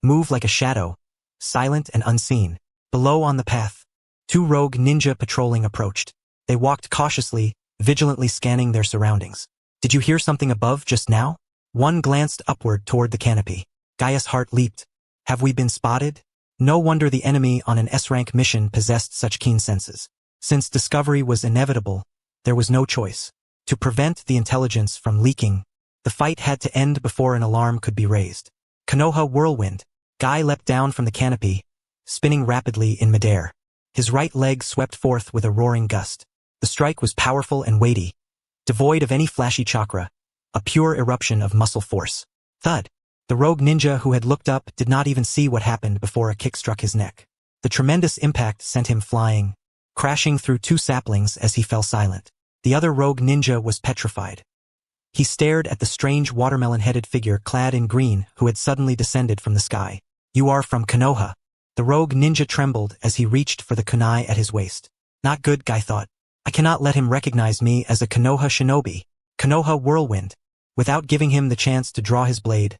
move like a shadow, silent and unseen. Below on the path, two rogue ninja patrolling approached. They walked cautiously, vigilantly scanning their surroundings. Did you hear something above just now? One glanced upward toward the canopy. Gaia's heart leaped. Have we been spotted? No wonder the enemy on an S-rank mission possessed such keen senses. Since discovery was inevitable, there was no choice. To prevent the intelligence from leaking, the fight had to end before an alarm could be raised. Konoha whirlwind. Guy leapt down from the canopy, spinning rapidly in midair. His right leg swept forth with a roaring gust. The strike was powerful and weighty, devoid of any flashy chakra, a pure eruption of muscle force. Thud. The rogue ninja who had looked up did not even see what happened before a kick struck his neck. The tremendous impact sent him flying, crashing through two saplings as he fell silent. The other rogue ninja was petrified. He stared at the strange watermelon-headed figure clad in green who had suddenly descended from the sky. You are from Konoha. The rogue ninja trembled as he reached for the kunai at his waist. Not good, Guy thought. I cannot let him recognize me as a Konoha shinobi. Konoha whirlwind. Without giving him the chance to draw his blade,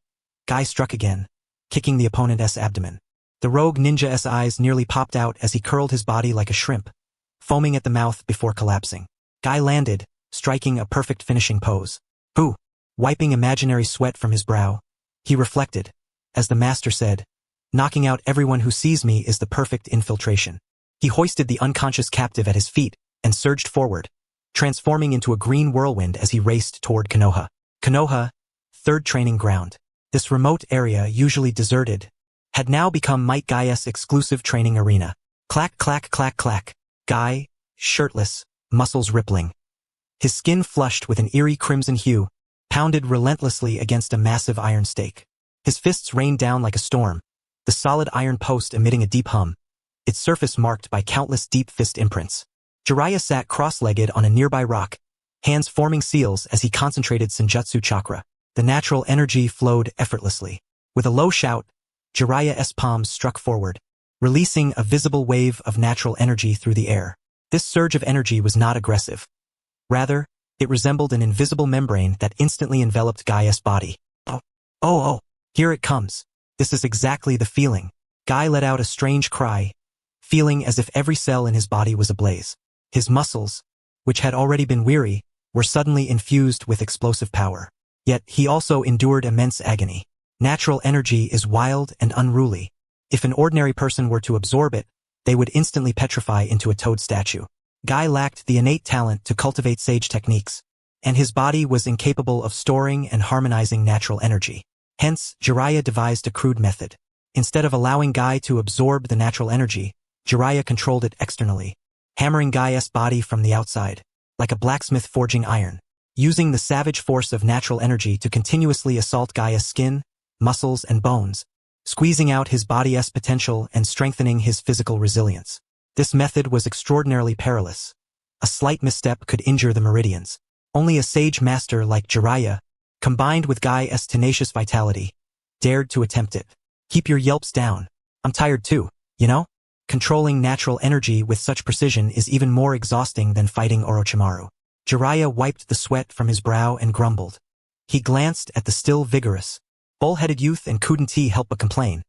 Guy struck again, kicking the opponent's abdomen. The rogue ninja's eyes nearly popped out as he curled his body like a shrimp, foaming at the mouth before collapsing. Guy landed, striking a perfect finishing pose. Who? Wiping imaginary sweat from his brow, he reflected, as the master said, knocking out everyone who sees me is the perfect infiltration. He hoisted the unconscious captive at his feet and surged forward, transforming into a green whirlwind as he raced toward Konoha. Konoha, third training ground. This remote area, usually deserted, had now become Might Guy's exclusive training arena. Clack, clack, clack, clack. Guy, shirtless, muscles rippling, his skin flushed with an eerie crimson hue, pounded relentlessly against a massive iron stake. His fists rained down like a storm, the solid iron post emitting a deep hum, its surface marked by countless deep fist imprints. Jiraiya sat cross-legged on a nearby rock, hands forming seals as he concentrated Senjutsu chakra. The natural energy flowed effortlessly. With a low shout, Jiraiya's palms struck forward, releasing a visible wave of natural energy through the air. This surge of energy was not aggressive. Rather, It resembled an invisible membrane that instantly enveloped Gaia's body. Oh, here it comes. This is exactly the feeling. Guy let out a strange cry, feeling as if every cell in his body was ablaze. His muscles, which had already been weary, were suddenly infused with explosive power. Yet he also endured immense agony. Natural energy is wild and unruly. If an ordinary person were to absorb it, they would instantly petrify into a toad statue. Guy lacked the innate talent to cultivate sage techniques, and his body was incapable of storing and harmonizing natural energy. Hence, Jiraiya devised a crude method. Instead of allowing Guy to absorb the natural energy, Jiraiya controlled it externally, hammering Gaia's body from the outside, like a blacksmith forging iron, using the savage force of natural energy to continuously assault Gaia's skin, muscles, and bones, squeezing out his body's potential and strengthening his physical resilience. This method was extraordinarily perilous. A slight misstep could injure the meridians. Only a sage master like Jiraiya, combined with Gaia's tenacious vitality, dared to attempt it. Keep your yelps down. I'm tired too, you know? Controlling natural energy with such precision is even more exhausting than fighting Orochimaru. Jiraiya wiped the sweat from his brow and grumbled. He glanced at the still vigorous, bull-headed youth and couldn't help but complain.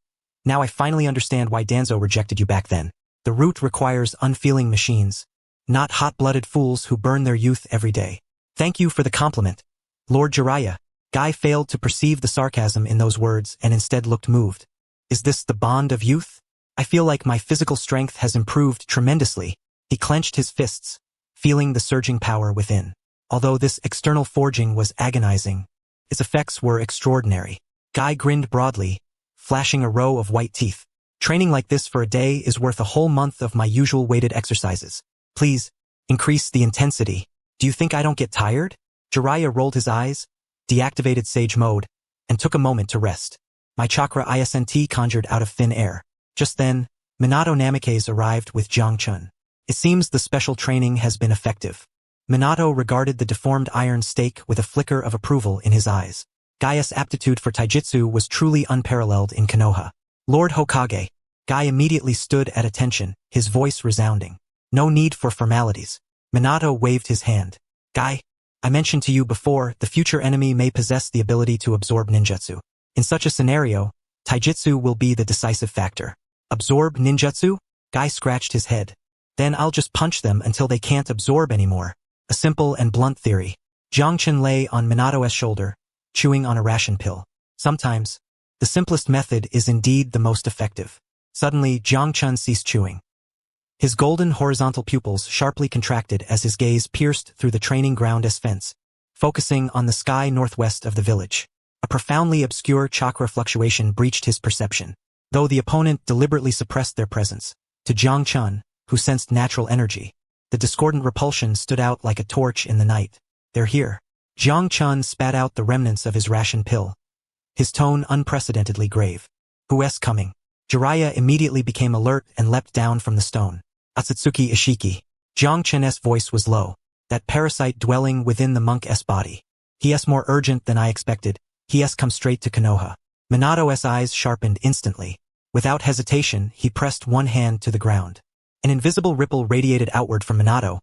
Now I finally understand why Danzo rejected you back then. The route requires unfeeling machines, not hot-blooded fools who burn their youth every day. Thank you for the compliment, Lord Jiraiya. Guy failed to perceive the sarcasm in those words and instead looked moved. Is this the bond of youth? I feel like my physical strength has improved tremendously. He clenched his fists, feeling the surging power within. Although this external forging was agonizing, its effects were extraordinary. Guy grinned broadly, flashing a row of white teeth. Training like this for a day is worth a whole month of my usual weighted exercises. Please, increase the intensity. Do you think I don't get tired? Jiraiya rolled his eyes, deactivated Sage mode, and took a moment to rest. My chakra isnt conjured out of thin air. Just then, Minato Namikaze arrived with Jiangchun. It seems the special training has been effective. Minato regarded the deformed iron stake with a flicker of approval in his eyes. Gaia's aptitude for taijutsu was truly unparalleled in Konoha. Lord Hokage. Guy immediately stood at attention, his voice resounding. No need for formalities. Minato waved his hand. Guy, I mentioned to you before, the future enemy may possess the ability to absorb ninjutsu. In such a scenario, taijutsu will be the decisive factor. Absorb ninjutsu? Guy scratched his head. Then I'll just punch them until they can't absorb anymore. A simple and blunt theory. Jiangchun lay on Minato's shoulder, chewing on a ration pill. Sometimes, the simplest method is indeed the most effective. Suddenly, Jiangchun ceased chewing. His golden horizontal pupils sharply contracted as his gaze pierced through the training ground's fence, focusing on the sky northwest of the village. A profoundly obscure chakra fluctuation breached his perception, though the opponent deliberately suppressed their presence. To Jiangchun, who sensed natural energy, the discordant repulsion stood out like a torch in the night. They're here. Jiangchun spat out the remnants of his ration pill, his tone unprecedentedly grave. Who's coming? Jiraiya immediately became alert and leapt down from the stone. Atsutsuki Ishiki. Jiangchun's voice was low, that parasite dwelling within the monk's body. He's more urgent than I expected. He's come straight to Konoha. Minato's eyes sharpened instantly. Without hesitation, he pressed one hand to the ground. An invisible ripple radiated outward from Minato,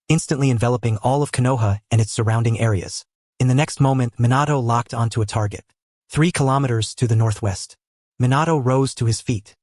instantly enveloping all of Konoha and its surrounding areas. In the next moment, Minato locked onto a target. 3 kilometers to the northwest. Minato rose to his feet.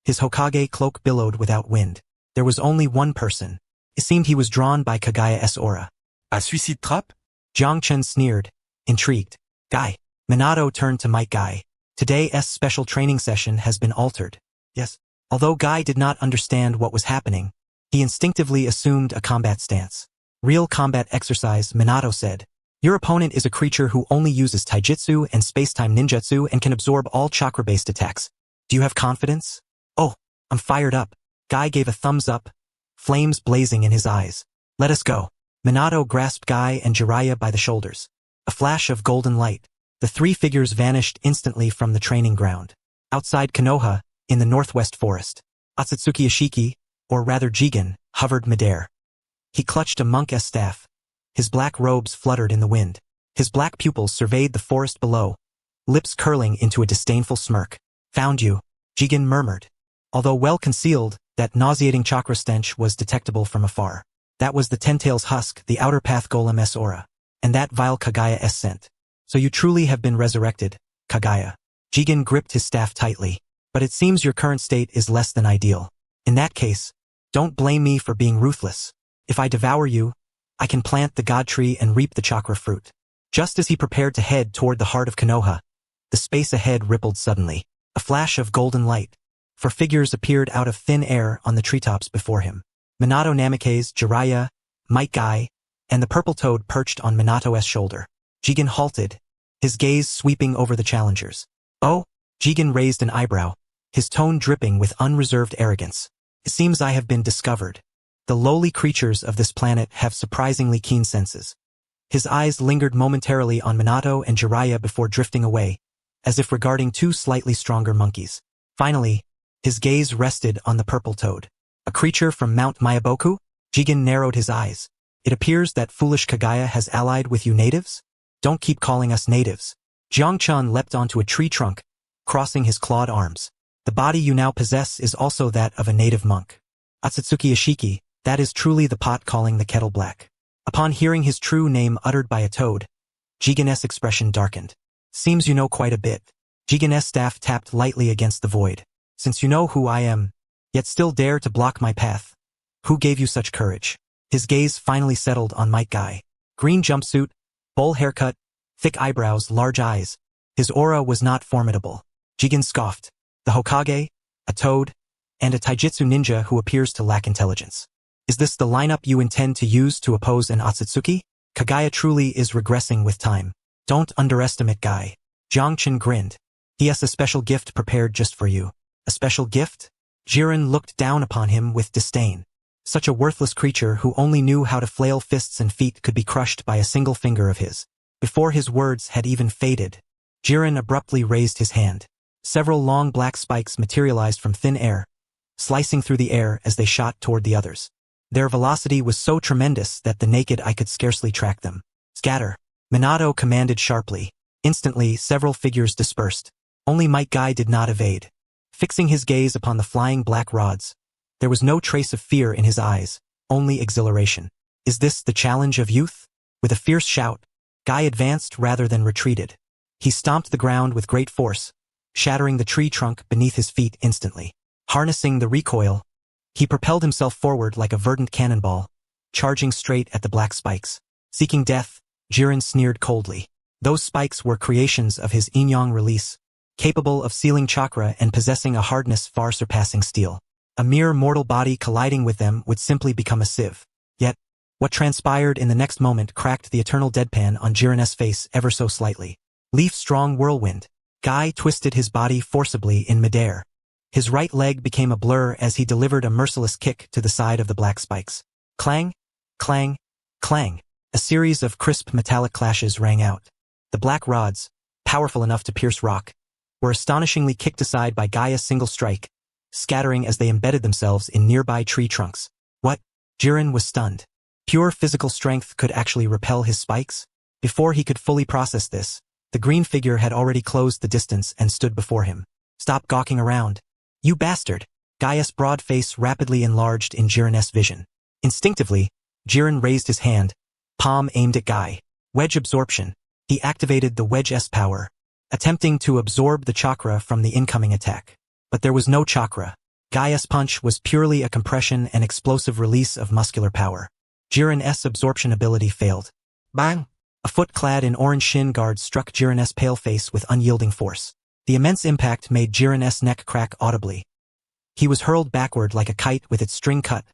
His Hokage cloak billowed without wind. There was only one person. It seemed he was drawn by Kagaya's aura. A suicide trap? Jiangchun sneered, intrigued. Guy. Minato turned to Mike Guy. Today's special training session has been altered. Yes. Although Guy did not understand what was happening, he instinctively assumed a combat stance. Real combat exercise, Minato said. Your opponent is a creature who only uses taijutsu and space-time ninjutsu and can absorb all chakra-based attacks. Do you have confidence? Oh, I'm fired up. Guy gave a thumbs up, flames blazing in his eyes. Let us go. Minato grasped Guy and Jiraiya by the shoulders. A flash of golden light. The 3 figures vanished instantly from the training ground. Outside Konoha, in the northwest forest, Atsutsuki Ishiki, or rather Jigen, hovered midair. He clutched a monk's staff. His black robes fluttered in the wind. His black pupils surveyed the forest below, lips curling into a disdainful smirk. Found you, Jigen murmured. Although well concealed, that nauseating chakra stench was detectable from afar. That was the Ten-Tail's husk, the outer path golem's aura. and that vile Kagaya's scent. So you truly have been resurrected, Kagaya. Jigen gripped his staff tightly. But it seems your current state is less than ideal. In that case, don't blame me for being ruthless. If I devour you, I can plant the god tree and reap the chakra fruit. Just as he prepared to head toward the heart of Konoha, the space ahead rippled suddenly. A flash of golden light. 4 figures appeared out of thin air on the treetops before him. Minato Namikaze, Jiraiya, Might Guy, and the purple toad perched on Minato's shoulder. Jigen halted, his gaze sweeping over the challengers. Oh? Jigen raised an eyebrow, his tone dripping with unreserved arrogance. It seems I have been discovered. The lowly creatures of this planet have surprisingly keen senses. His eyes lingered momentarily on Minato and Jiraiya before drifting away, as if regarding 2 slightly stronger monkeys. Finally, his gaze rested on the purple toad. A creature from Mount Myaboku? Jigen narrowed his eyes. It appears that foolish Kagaya has allied with you natives? Don't keep calling us natives. Jiangchan leapt onto a tree trunk, crossing his clawed arms. The body you now possess is also that of a native monk. Atsutsuki Ishiki, that is truly the pot calling the kettle black. Upon hearing his true name uttered by a toad, Jigen's expression darkened. Seems you know quite a bit. Jigen's staff tapped lightly against the void. Since you know who I am, yet still dare to block my path. Who gave you such courage? His gaze finally settled on Might Guy. Green jumpsuit, bowl haircut, thick eyebrows, large eyes. His aura was not formidable. Jigen scoffed. The Hokage, a toad, and a taijutsu ninja who appears to lack intelligence. Is this the lineup you intend to use to oppose an Otsutsuki? Kagaya truly is regressing with time. Don't underestimate Guy. Jiangchen grinned. He has a special gift prepared just for you. A special gift? Jiren looked down upon him with disdain. Such a worthless creature who only knew how to flail fists and feet could be crushed by a single finger of his. Before his words had even faded, Jiren abruptly raised his hand. Several long black spikes materialized from thin air, slicing through the air as they shot toward the others. Their velocity was so tremendous that the naked eye could scarcely track them. Scatter! Minato commanded sharply. Instantly, several figures dispersed. Only Might Guy did not evade. Fixing his gaze upon the flying black rods, there was no trace of fear in his eyes, only exhilaration. Is this the challenge of youth? With a fierce shout, Guy advanced rather than retreated. He stomped the ground with great force, shattering the tree trunk beneath his feet instantly. Harnessing the recoil, he propelled himself forward like a verdant cannonball, charging straight at the black spikes. Seeking death, Jiren sneered coldly. Those spikes were creations of his yin-yang release, capable of sealing chakra and possessing a hardness far surpassing steel. A mere mortal body colliding with them would simply become a sieve. Yet, what transpired in the next moment cracked the eternal deadpan on Jiren's face ever so slightly. Leaf-strong whirlwind. Guy twisted his body forcibly in midair. His right leg became a blur as he delivered a merciless kick to the side of the black spikes. Clang, clang, clang. A series of crisp metallic clashes rang out. The black rods, powerful enough to pierce rock, were astonishingly kicked aside by Gaia's single strike, scattering as they embedded themselves in nearby tree trunks. What? Jiren was stunned. Pure physical strength could actually repel his spikes? Before he could fully process this, the green figure had already closed the distance and stood before him. Stop gawking around. You bastard! Gaia's broad face rapidly enlarged in Jiren's vision. Instinctively, Jiren raised his hand, palm aimed at Guy. Wedge absorption. He activated the Wedge-S power, attempting to absorb the chakra from the incoming attack. But there was no chakra. Gaia's punch was purely a compression and explosive release of muscular power. Jiren's absorption ability failed. Bang! A foot clad in orange shin guard struck Jiren's pale face with unyielding force. The immense impact made Jiren's neck crack audibly. He was hurled backward like a kite with its string cut,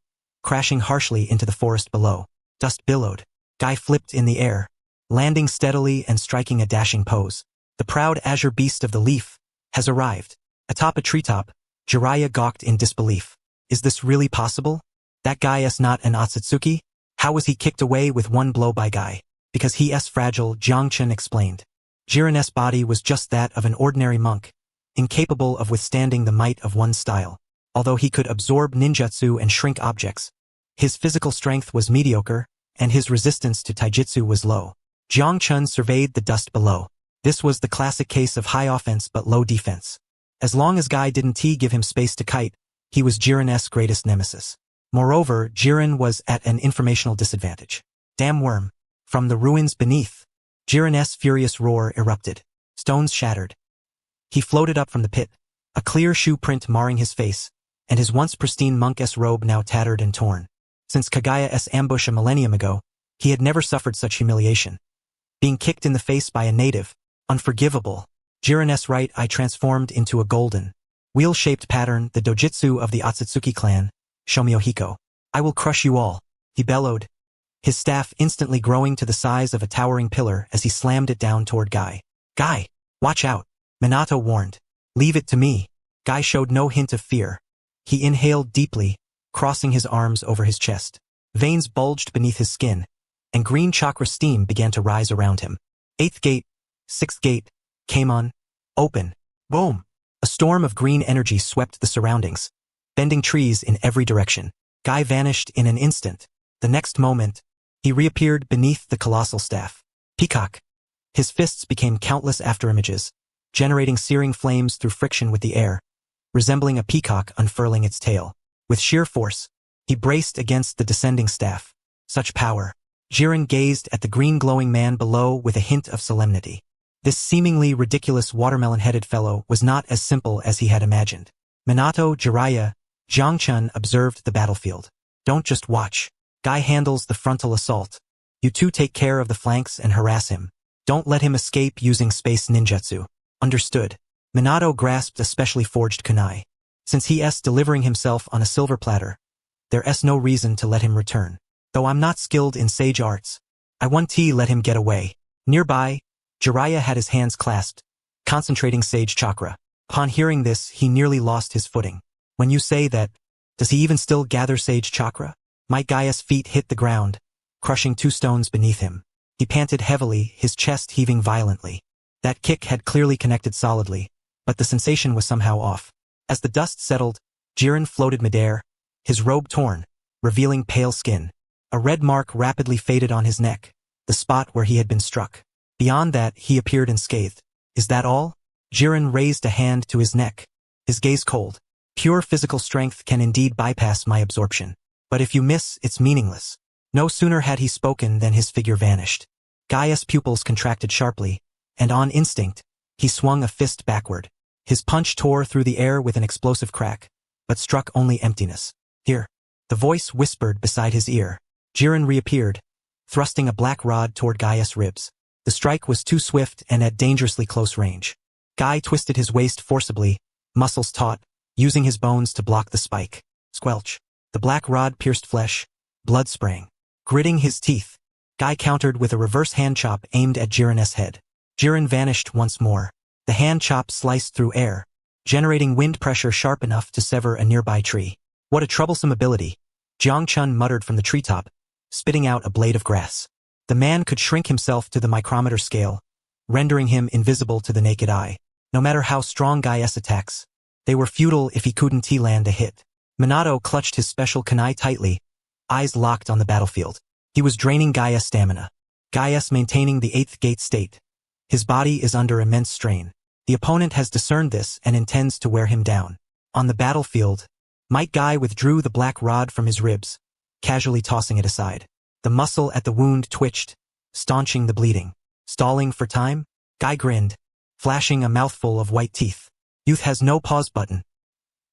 crashing harshly into the forest below. Dust billowed. Guy flipped in the air, landing steadily and striking a dashing pose. The proud azure beast of the leaf has arrived. Atop a treetop, Jiraiya gawked in disbelief. Is this really possible? That guy is not an Otsutsuki? How was he kicked away with one blow by Guy? Because he is fragile, Jiangchen explained. Jiren's body was just that of an ordinary monk, incapable of withstanding the might of one style. Although he could absorb ninjutsu and shrink objects, his physical strength was mediocre, and his resistance to taijutsu was low. Jiangchen surveyed the dust below. This was the classic case of high offense but low defense. As long as Guy didn't give him space to kite, he was Jiren's greatest nemesis. Moreover, Jiren was at an informational disadvantage. Damn worm. From the ruins beneath, Jiren's furious roar erupted. Stones shattered. He floated up from the pit, a clear shoe print marring his face, and his once pristine monk's robe now tattered and torn. Since Kagaya's ambush a millennium ago, he had never suffered such humiliation. Being kicked in the face by a native, unforgivable. Jiren's right eye transformed into a golden, wheel-shaped pattern, the dojutsu of the Otsutsuki clan, Shomyohiko. I will crush you all, he bellowed, his staff instantly growing to the size of a towering pillar as he slammed it down toward Guy. Guy, watch out, Minato warned. Leave it to me. Guy showed no hint of fear. He inhaled deeply, crossing his arms over his chest. Veins bulged beneath his skin, and green chakra steam began to rise around him. 8th gate, 6th gate, came on, open. Boom! A storm of green energy swept the surroundings, bending trees in every direction. Guy vanished in an instant. The next moment, he reappeared beneath the colossal staff. Peacock. His fists became countless afterimages, generating searing flames through friction with the air, resembling a peacock unfurling its tail. With sheer force, he braced against the descending staff. Such power. Jiren gazed at the green glowing man below with a hint of solemnity. This seemingly ridiculous watermelon-headed fellow was not as simple as he had imagined. Minato, Jiraiya, Jiangchun observed the battlefield. Don't just watch. Guy handles the frontal assault. You two take care of the flanks and harass him. Don't let him escape using space ninjutsu. Understood. Minato grasped a specially forged kunai. Since he's delivering himself on a silver platter, there's no reason to let him return. Though I'm not skilled in sage arts, I won't let him get away. Nearby, Jiraiya had his hands clasped, concentrating sage chakra. Upon hearing this, he nearly lost his footing. When you say that, does he even still gather sage chakra? Might Gaia's feet hit the ground, crushing 2 stones beneath him. He panted heavily, his chest heaving violently. That kick had clearly connected solidly, but the sensation was somehow off. As the dust settled, Jiren floated midair, his robe torn, revealing pale skin. A red mark rapidly faded on his neck, the spot where he had been struck. Beyond that, he appeared unscathed. Is that all? Jiren raised a hand to his neck, his gaze cold. Pure physical strength can indeed bypass my absorption. But if you miss, it's meaningless. No sooner had he spoken than his figure vanished. Gaia's pupils contracted sharply, and on instinct, he swung a fist backward. His punch tore through the air with an explosive crack, but struck only emptiness. Here. The voice whispered beside his ear. Jiren reappeared, thrusting a black rod toward Gaia's ribs. The strike was too swift and at dangerously close range. Guy twisted his waist forcibly, muscles taut, using his bones to block the spike. Squelch. The black rod pierced flesh, blood sprang. Gritting his teeth, Guy countered with a reverse hand chop aimed at Jiren's head. Jiren vanished once more. The hand chop sliced through air, generating wind pressure sharp enough to sever a nearby tree. What a troublesome ability, Jiangchun muttered from the treetop, spitting out a blade of grass. The man could shrink himself to the micrometer scale, rendering him invisible to the naked eye. No matter how strong Gaia's attacks, they were futile if he couldn't land a hit. Minato clutched his special kunai tightly, eyes locked on the battlefield. He was draining Gaia's stamina. Gaia's maintaining the 8th gate state. His body is under immense strain. The opponent has discerned this and intends to wear him down. On the battlefield, Might Guy withdrew the black rod from his ribs, casually tossing it aside. The muscle at the wound twitched, staunching the bleeding. Stalling for time? Guy grinned, flashing a mouthful of white teeth. Youth has no pause button.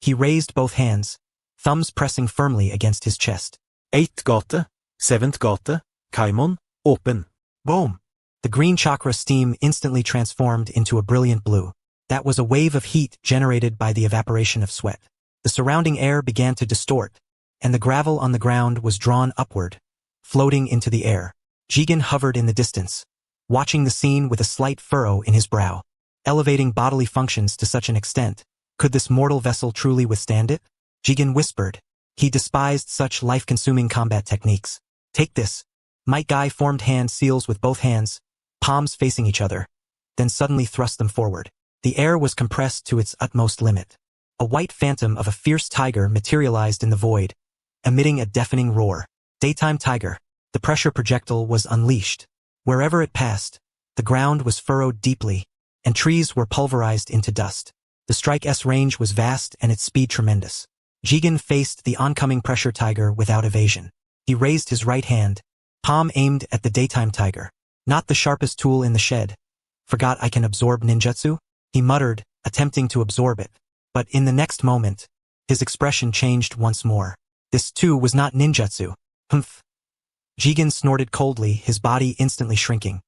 He raised both hands, thumbs pressing firmly against his chest. 8th gate, 7th gate, Kaimon, open. Boom! The green chakra steam instantly transformed into a brilliant blue. That was a wave of heat generated by the evaporation of sweat. The surrounding air began to distort, and the gravel on the ground was drawn upward, floating into the air. Jigen hovered in the distance, watching the scene with a slight furrow in his brow. Elevating bodily functions to such an extent, could this mortal vessel truly withstand it? Jigen whispered. He despised such life-consuming combat techniques. Take this. Might Guy formed hand seals with both hands, palms facing each other, then suddenly thrust them forward. The air was compressed to its utmost limit. A white phantom of a fierce tiger materialized in the void, emitting a deafening roar. Daytime tiger. The pressure projectile was unleashed. Wherever it passed, the ground was furrowed deeply, and trees were pulverized into dust. The strike's range was vast and its speed tremendous. Jigen faced the oncoming pressure tiger without evasion. He raised his right hand, Palm aimed at the daytime tiger. Not the sharpest tool in the shed. Forgot I can absorb ninjutsu? He muttered, attempting to absorb it. But in the next moment, his expression changed once more. This too was not ninjutsu. Humph. Jigen snorted coldly, his body instantly shrinking.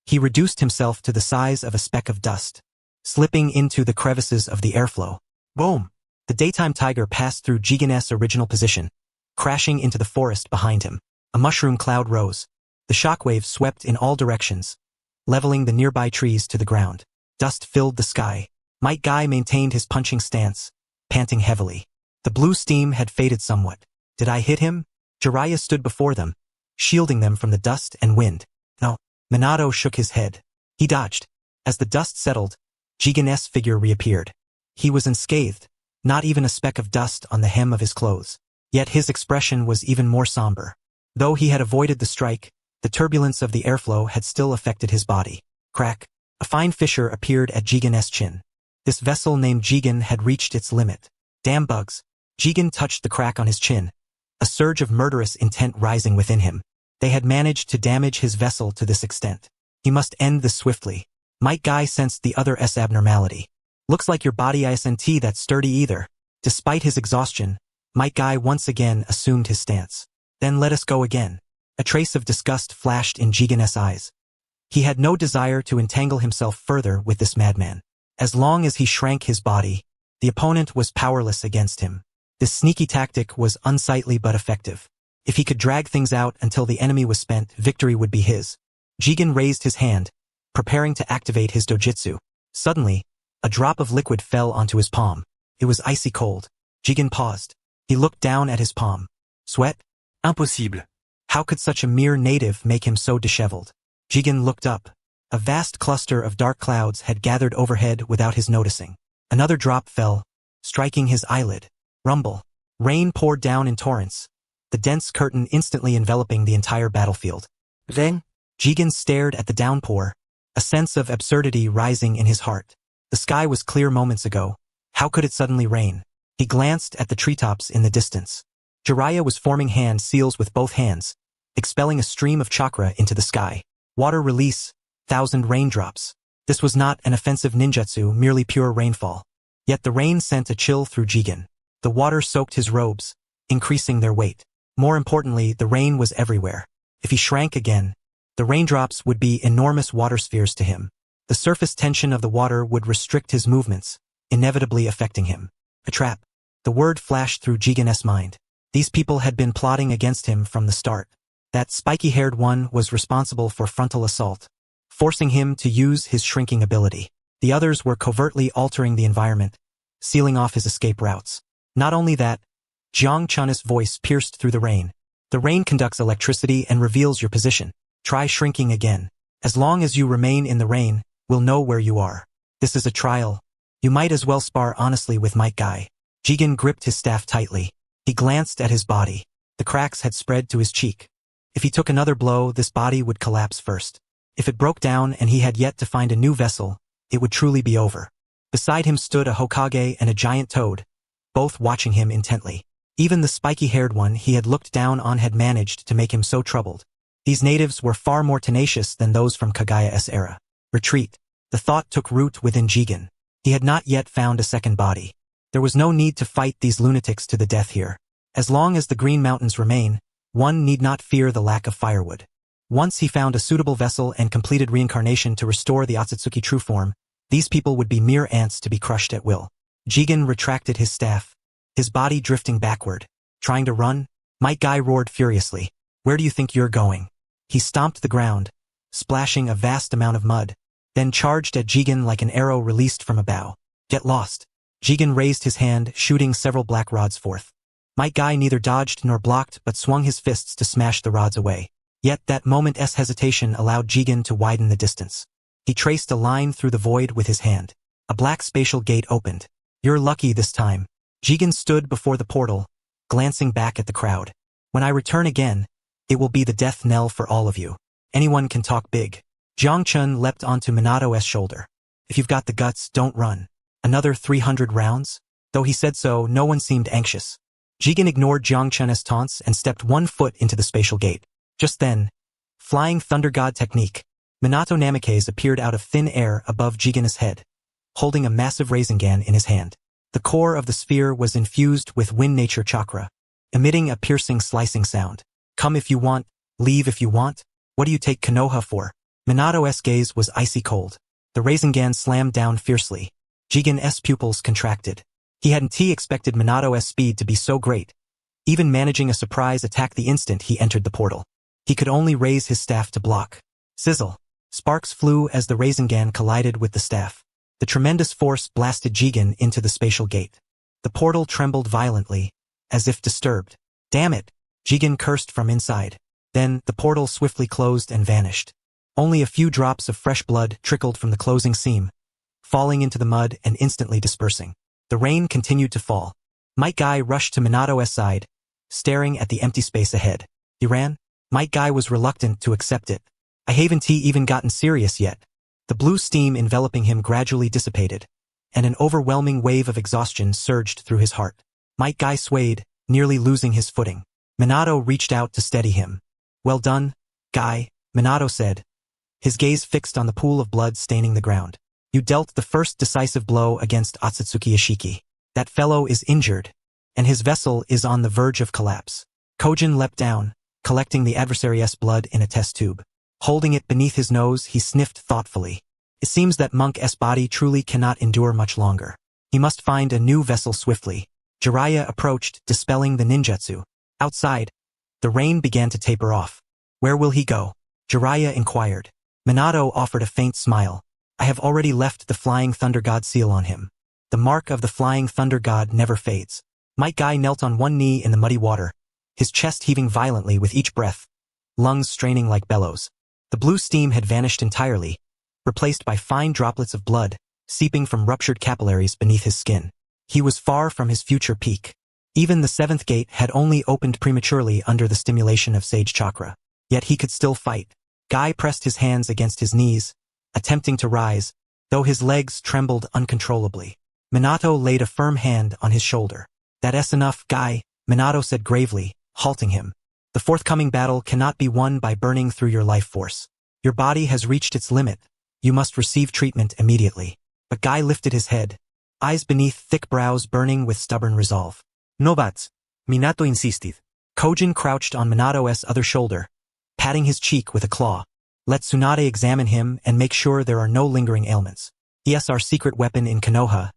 He reduced himself to the size of a speck of dust, slipping into the crevices of the airflow. Boom! The daytime tiger passed through Jigen's original position, crashing into the forest behind him. A mushroom cloud rose. The shockwave swept in all directions, leveling the nearby trees to the ground. Dust filled the sky. Might Guy maintained his punching stance, panting heavily. The blue steam had faded somewhat. Did I hit him? Jiraiya stood before them, shielding them from the dust and wind. No. Minato shook his head. He dodged. As the dust settled, Jigen's figure reappeared. He was unscathed, not even a speck of dust on the hem of his clothes. Yet his expression was even more somber. Though he had avoided the strike, the turbulence of the airflow had still affected his body. Crack. A fine fissure appeared at Jigen's chin. This vessel named Jigen had reached its limit. Damn bugs. Jigen touched the crack on his chin, a surge of murderous intent rising within him. They had managed to damage his vessel to this extent. He must end this swiftly. Might Guy sensed the other's abnormality. Looks like your body isn't that sturdy either. Despite his exhaustion, Might Guy once again assumed his stance. Then let us go again. A trace of disgust flashed in Jigen's eyes. He had no desire to entangle himself further with this madman. As long as he shrank his body, the opponent was powerless against him. This sneaky tactic was unsightly but effective. If he could drag things out until the enemy was spent, victory would be his. Jigen raised his hand, preparing to activate his dojutsu. Suddenly, a drop of liquid fell onto his palm. It was icy cold. Jigen paused. He looked down at his palm. Sweat? Impossible. How could such a mere native make him so disheveled? Jigen looked up. A vast cluster of dark clouds had gathered overhead without his noticing. Another drop fell, striking his eyelid. Rumble. Rain poured down in torrents, the dense curtain instantly enveloping the entire battlefield. Then, Jigen stared at the downpour, a sense of absurdity rising in his heart. The sky was clear moments ago. How could it suddenly rain? He glanced at the treetops in the distance. Jiraiya was forming hand seals with both hands, expelling a stream of chakra into the sky. Water release, 1,000 raindrops. This was not an offensive ninjutsu, merely pure rainfall. Yet the rain sent a chill through Jigen. The water soaked his robes, increasing their weight. More importantly, the rain was everywhere. If he shrank again, the raindrops would be enormous water spheres to him. The surface tension of the water would restrict his movements, inevitably affecting him. A trap. The word flashed through Jigen's mind. These people had been plotting against him from the start. That spiky-haired one was responsible for frontal assault, forcing him to use his shrinking ability. The others were covertly altering the environment, sealing off his escape routes. Not only that, Jiang Chun's voice pierced through the rain. The rain conducts electricity and reveals your position. Try shrinking again. As long as you remain in the rain, we'll know where you are. This is a trial. You might as well spar honestly with Might Guy. Jigen gripped his staff tightly. He glanced at his body. The cracks had spread to his cheek. If he took another blow, this body would collapse first. If it broke down and he had yet to find a new vessel, it would truly be over. Beside him stood a Hokage and a giant toad, both watching him intently. Even the spiky-haired one he had looked down on had managed to make him so troubled. These natives were far more tenacious than those from Kagaya's era. Retreat. The thought took root within Jigen. He had not yet found a second body. There was no need to fight these lunatics to the death here. As long as the Green Mountains remain, one need not fear the lack of firewood. Once he found a suitable vessel and completed reincarnation to restore the Otsutsuki true form, these people would be mere ants to be crushed at will. Jigen retracted his staff, his body drifting backward. Trying to run? Might Guy roared furiously. Where do you think you're going? He stomped the ground, splashing a vast amount of mud, then charged at Jigen like an arrow released from a bow. Get lost. Jigen raised his hand, shooting several black rods forth. Might Guy neither dodged nor blocked but swung his fists to smash the rods away. Yet that moment's hesitation allowed Jigen to widen the distance. He traced a line through the void with his hand. A black spatial gate opened. You're lucky this time. Jigen stood before the portal, glancing back at the crowd. When I return again, it will be the death knell for all of you. Anyone can talk big. Jiang Chun leapt onto Minato's shoulder. If you've got the guts, don't run. Another 300 rounds? Though he said so, no one seemed anxious. Jigen ignored Jiang Chun's taunts and stepped 1 foot into the spatial gate. Just then, Flying Thunder God technique. Minato Namikaze appeared out of thin air above Jigen's head, holding a massive Rasengan in his hand. The core of the sphere was infused with wind nature chakra, emitting a piercing slicing sound. Come if you want, leave if you want. What do you take Konoha for? Minato's gaze was icy cold. The Rasengan slammed down fiercely. Jigen's pupils contracted. He hadn't expected Minato's speed to be so great, even managing a surprise attack the instant he entered the portal. He could only raise his staff to block. Sizzle. Sparks flew as the Rasengan collided with the staff. The tremendous force blasted Jigen into the spatial gate. The portal trembled violently, as if disturbed. Damn it! Jigen cursed from inside. Then, the portal swiftly closed and vanished. Only a few drops of fresh blood trickled from the closing seam, falling into the mud and instantly dispersing. The rain continued to fall. Might Guy rushed to Minato's side, staring at the empty space ahead. He ran. Might Guy was reluctant to accept it. I haven't even gotten serious yet. The blue steam enveloping him gradually dissipated, and an overwhelming wave of exhaustion surged through his heart. Might Guy swayed, nearly losing his footing. Minato reached out to steady him. Well done, Guy, Minato said, his gaze fixed on the pool of blood staining the ground. You dealt the first decisive blow against Otsutsuki Ishiki. That fellow is injured, and his vessel is on the verge of collapse. Kojin leapt down, collecting the adversary's blood in a test tube. Holding it beneath his nose, he sniffed thoughtfully. It seems that Monk's body truly cannot endure much longer. He must find a new vessel swiftly. Jiraiya approached, dispelling the ninjutsu. Outside, the rain began to taper off. Where will he go? Jiraiya inquired. Minato offered a faint smile. I have already left the Flying Thunder God seal on him. The mark of the Flying Thunder God never fades. Might Guy knelt on one knee in the muddy water, his chest heaving violently with each breath, lungs straining like bellows. The blue steam had vanished entirely, replaced by fine droplets of blood, seeping from ruptured capillaries beneath his skin. He was far from his future peak. Even the seventh gate had only opened prematurely under the stimulation of Sage Chakra. Yet he could still fight. Guy pressed his hands against his knees, attempting to rise, though his legs trembled uncontrollably. Minato laid a firm hand on his shoulder. That's enough, Guy, Minato said gravely, halting him. The forthcoming battle cannot be won by burning through your life force. Your body has reached its limit. You must receive treatment immediately. But Guy lifted his head, eyes beneath thick brows burning with stubborn resolve. No buts, Minato insisted. Kojin crouched on Minato's other shoulder, patting his cheek with a claw. Let Tsunade examine him and make sure there are no lingering ailments. He is our secret weapon in Konoha.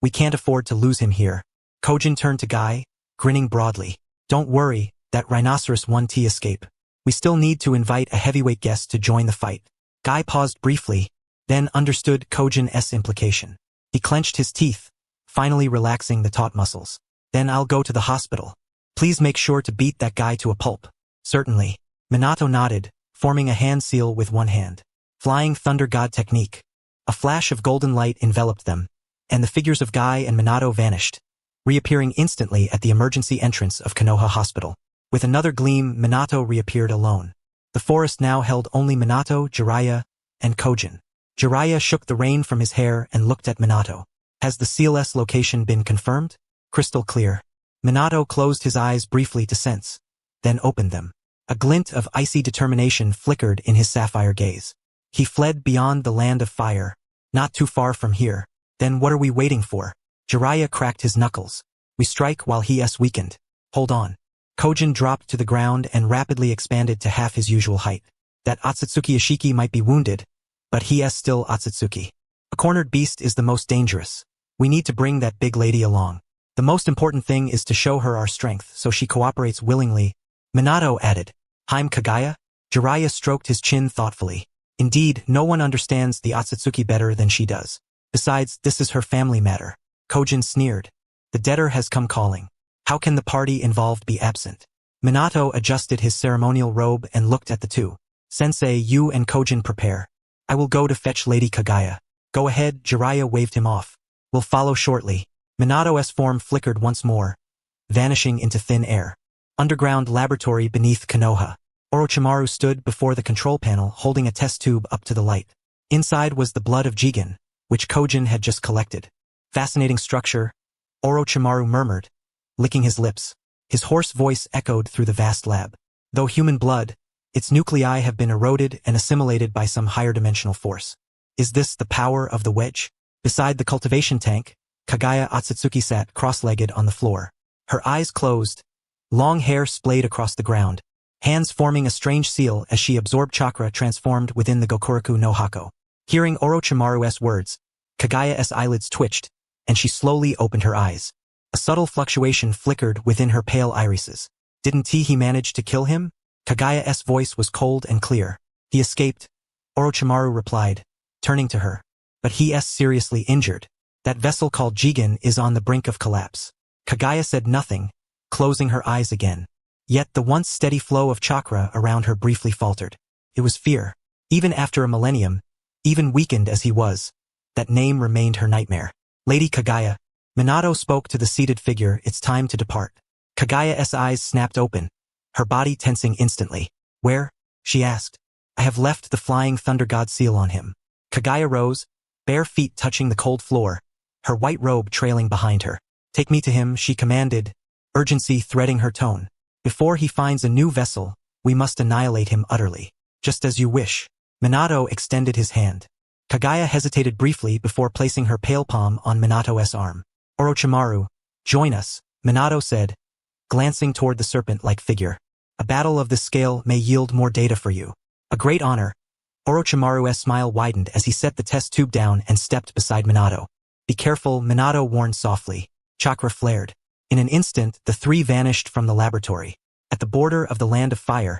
We can't afford to lose him here. Kojin turned to Guy, grinning broadly. Don't worry, that rhinoceros won't escape. We still need to invite a heavyweight guest to join the fight. Guy paused briefly, then understood Kojin's implication. He clenched his teeth, finally relaxing the taut muscles. Then I'll go to the hospital. Please make sure to beat that guy to a pulp. Certainly. Minato nodded, forming a hand seal with one hand. Flying Thunder God technique. A flash of golden light enveloped them, and the figures of Guy and Minato vanished, reappearing instantly at the emergency entrance of Konoha Hospital. With another gleam, Minato reappeared alone. The forest now held only Minato, Jiraiya, and Kojin. Jiraiya shook the rain from his hair and looked at Minato. Has the seal's location been confirmed? Crystal clear. Minato closed his eyes briefly to sense, then opened them. A glint of icy determination flickered in his sapphire gaze. He fled beyond the land of fire, not too far from here. Then what are we waiting for? Jiraiya cracked his knuckles. We strike while he is weakened. Hold on. Kojin dropped to the ground and rapidly expanded to half his usual height. That Otsutsuki Ishiki might be wounded, but he is still Otsutsuki. A cornered beast is the most dangerous. We need to bring that big lady along. The most important thing is to show her our strength so she cooperates willingly. Minato added. Haim Kagaya? Jiraiya stroked his chin thoughtfully. Indeed, no one understands the Otsutsuki better than she does. Besides, this is her family matter. Kojin sneered. The debtor has come calling. How can the party involved be absent? Minato adjusted his ceremonial robe and looked at the two. Sensei, you and Kojin prepare. I will go to fetch Lady Kagaya. Go ahead, Jiraiya waved him off. We'll follow shortly. Minato's form flickered once more, vanishing into thin air. Underground laboratory beneath Konoha. Orochimaru stood before the control panel holding a test tube up to the light. Inside was the blood of Jigen, which Kojin had just collected. Fascinating structure, Orochimaru murmured, licking his lips. His hoarse voice echoed through the vast lab. Though human blood, Its nuclei have been eroded and assimilated by some higher dimensional force. Is this the power of the wedge? Beside the cultivation tank, Kaguya Otsutsuki sat cross-legged on the floor. Her eyes closed, long hair splayed across the ground, hands forming a strange seal as she absorbed chakra transformed within the Gokuraku no Hako. Hearing Orochimaru's words, Kaguya's eyelids twitched, and she slowly opened her eyes. A subtle fluctuation flickered within her pale irises. Didn't he manage to kill him? Kaguya's voice was cold and clear. He escaped, Orochimaru replied, turning to her. But he's seriously injured. That vessel called Jigen is on the brink of collapse. Kaguya said nothing, closing her eyes again. Yet the once steady flow of chakra around her briefly faltered. It was fear. Even after a millennium, even weakened as he was, that name remained her nightmare. Lady Kaguya. Minato spoke to the seated figure, it's time to depart. Kaguya's eyes snapped open, her body tensing instantly. Where? She asked. I have left the flying thunder god seal on him. Kaguya rose, bare feet touching the cold floor, her white robe trailing behind her. Take me to him, she commanded, urgency threading her tone. Before he finds a new vessel, we must annihilate him utterly. Just as you wish. Minato extended his hand. Kaguya hesitated briefly before placing her pale palm on Minato's arm. Orochimaru, join us, Minato said, glancing toward the serpent-like figure. A battle of this scale may yield more data for you. A great honor. Orochimaru's smile widened as he set the test tube down and stepped beside Minato. Be careful, Minato warned softly. Chakra flared. In an instant, the three vanished from the laboratory. At the border of the land of fire,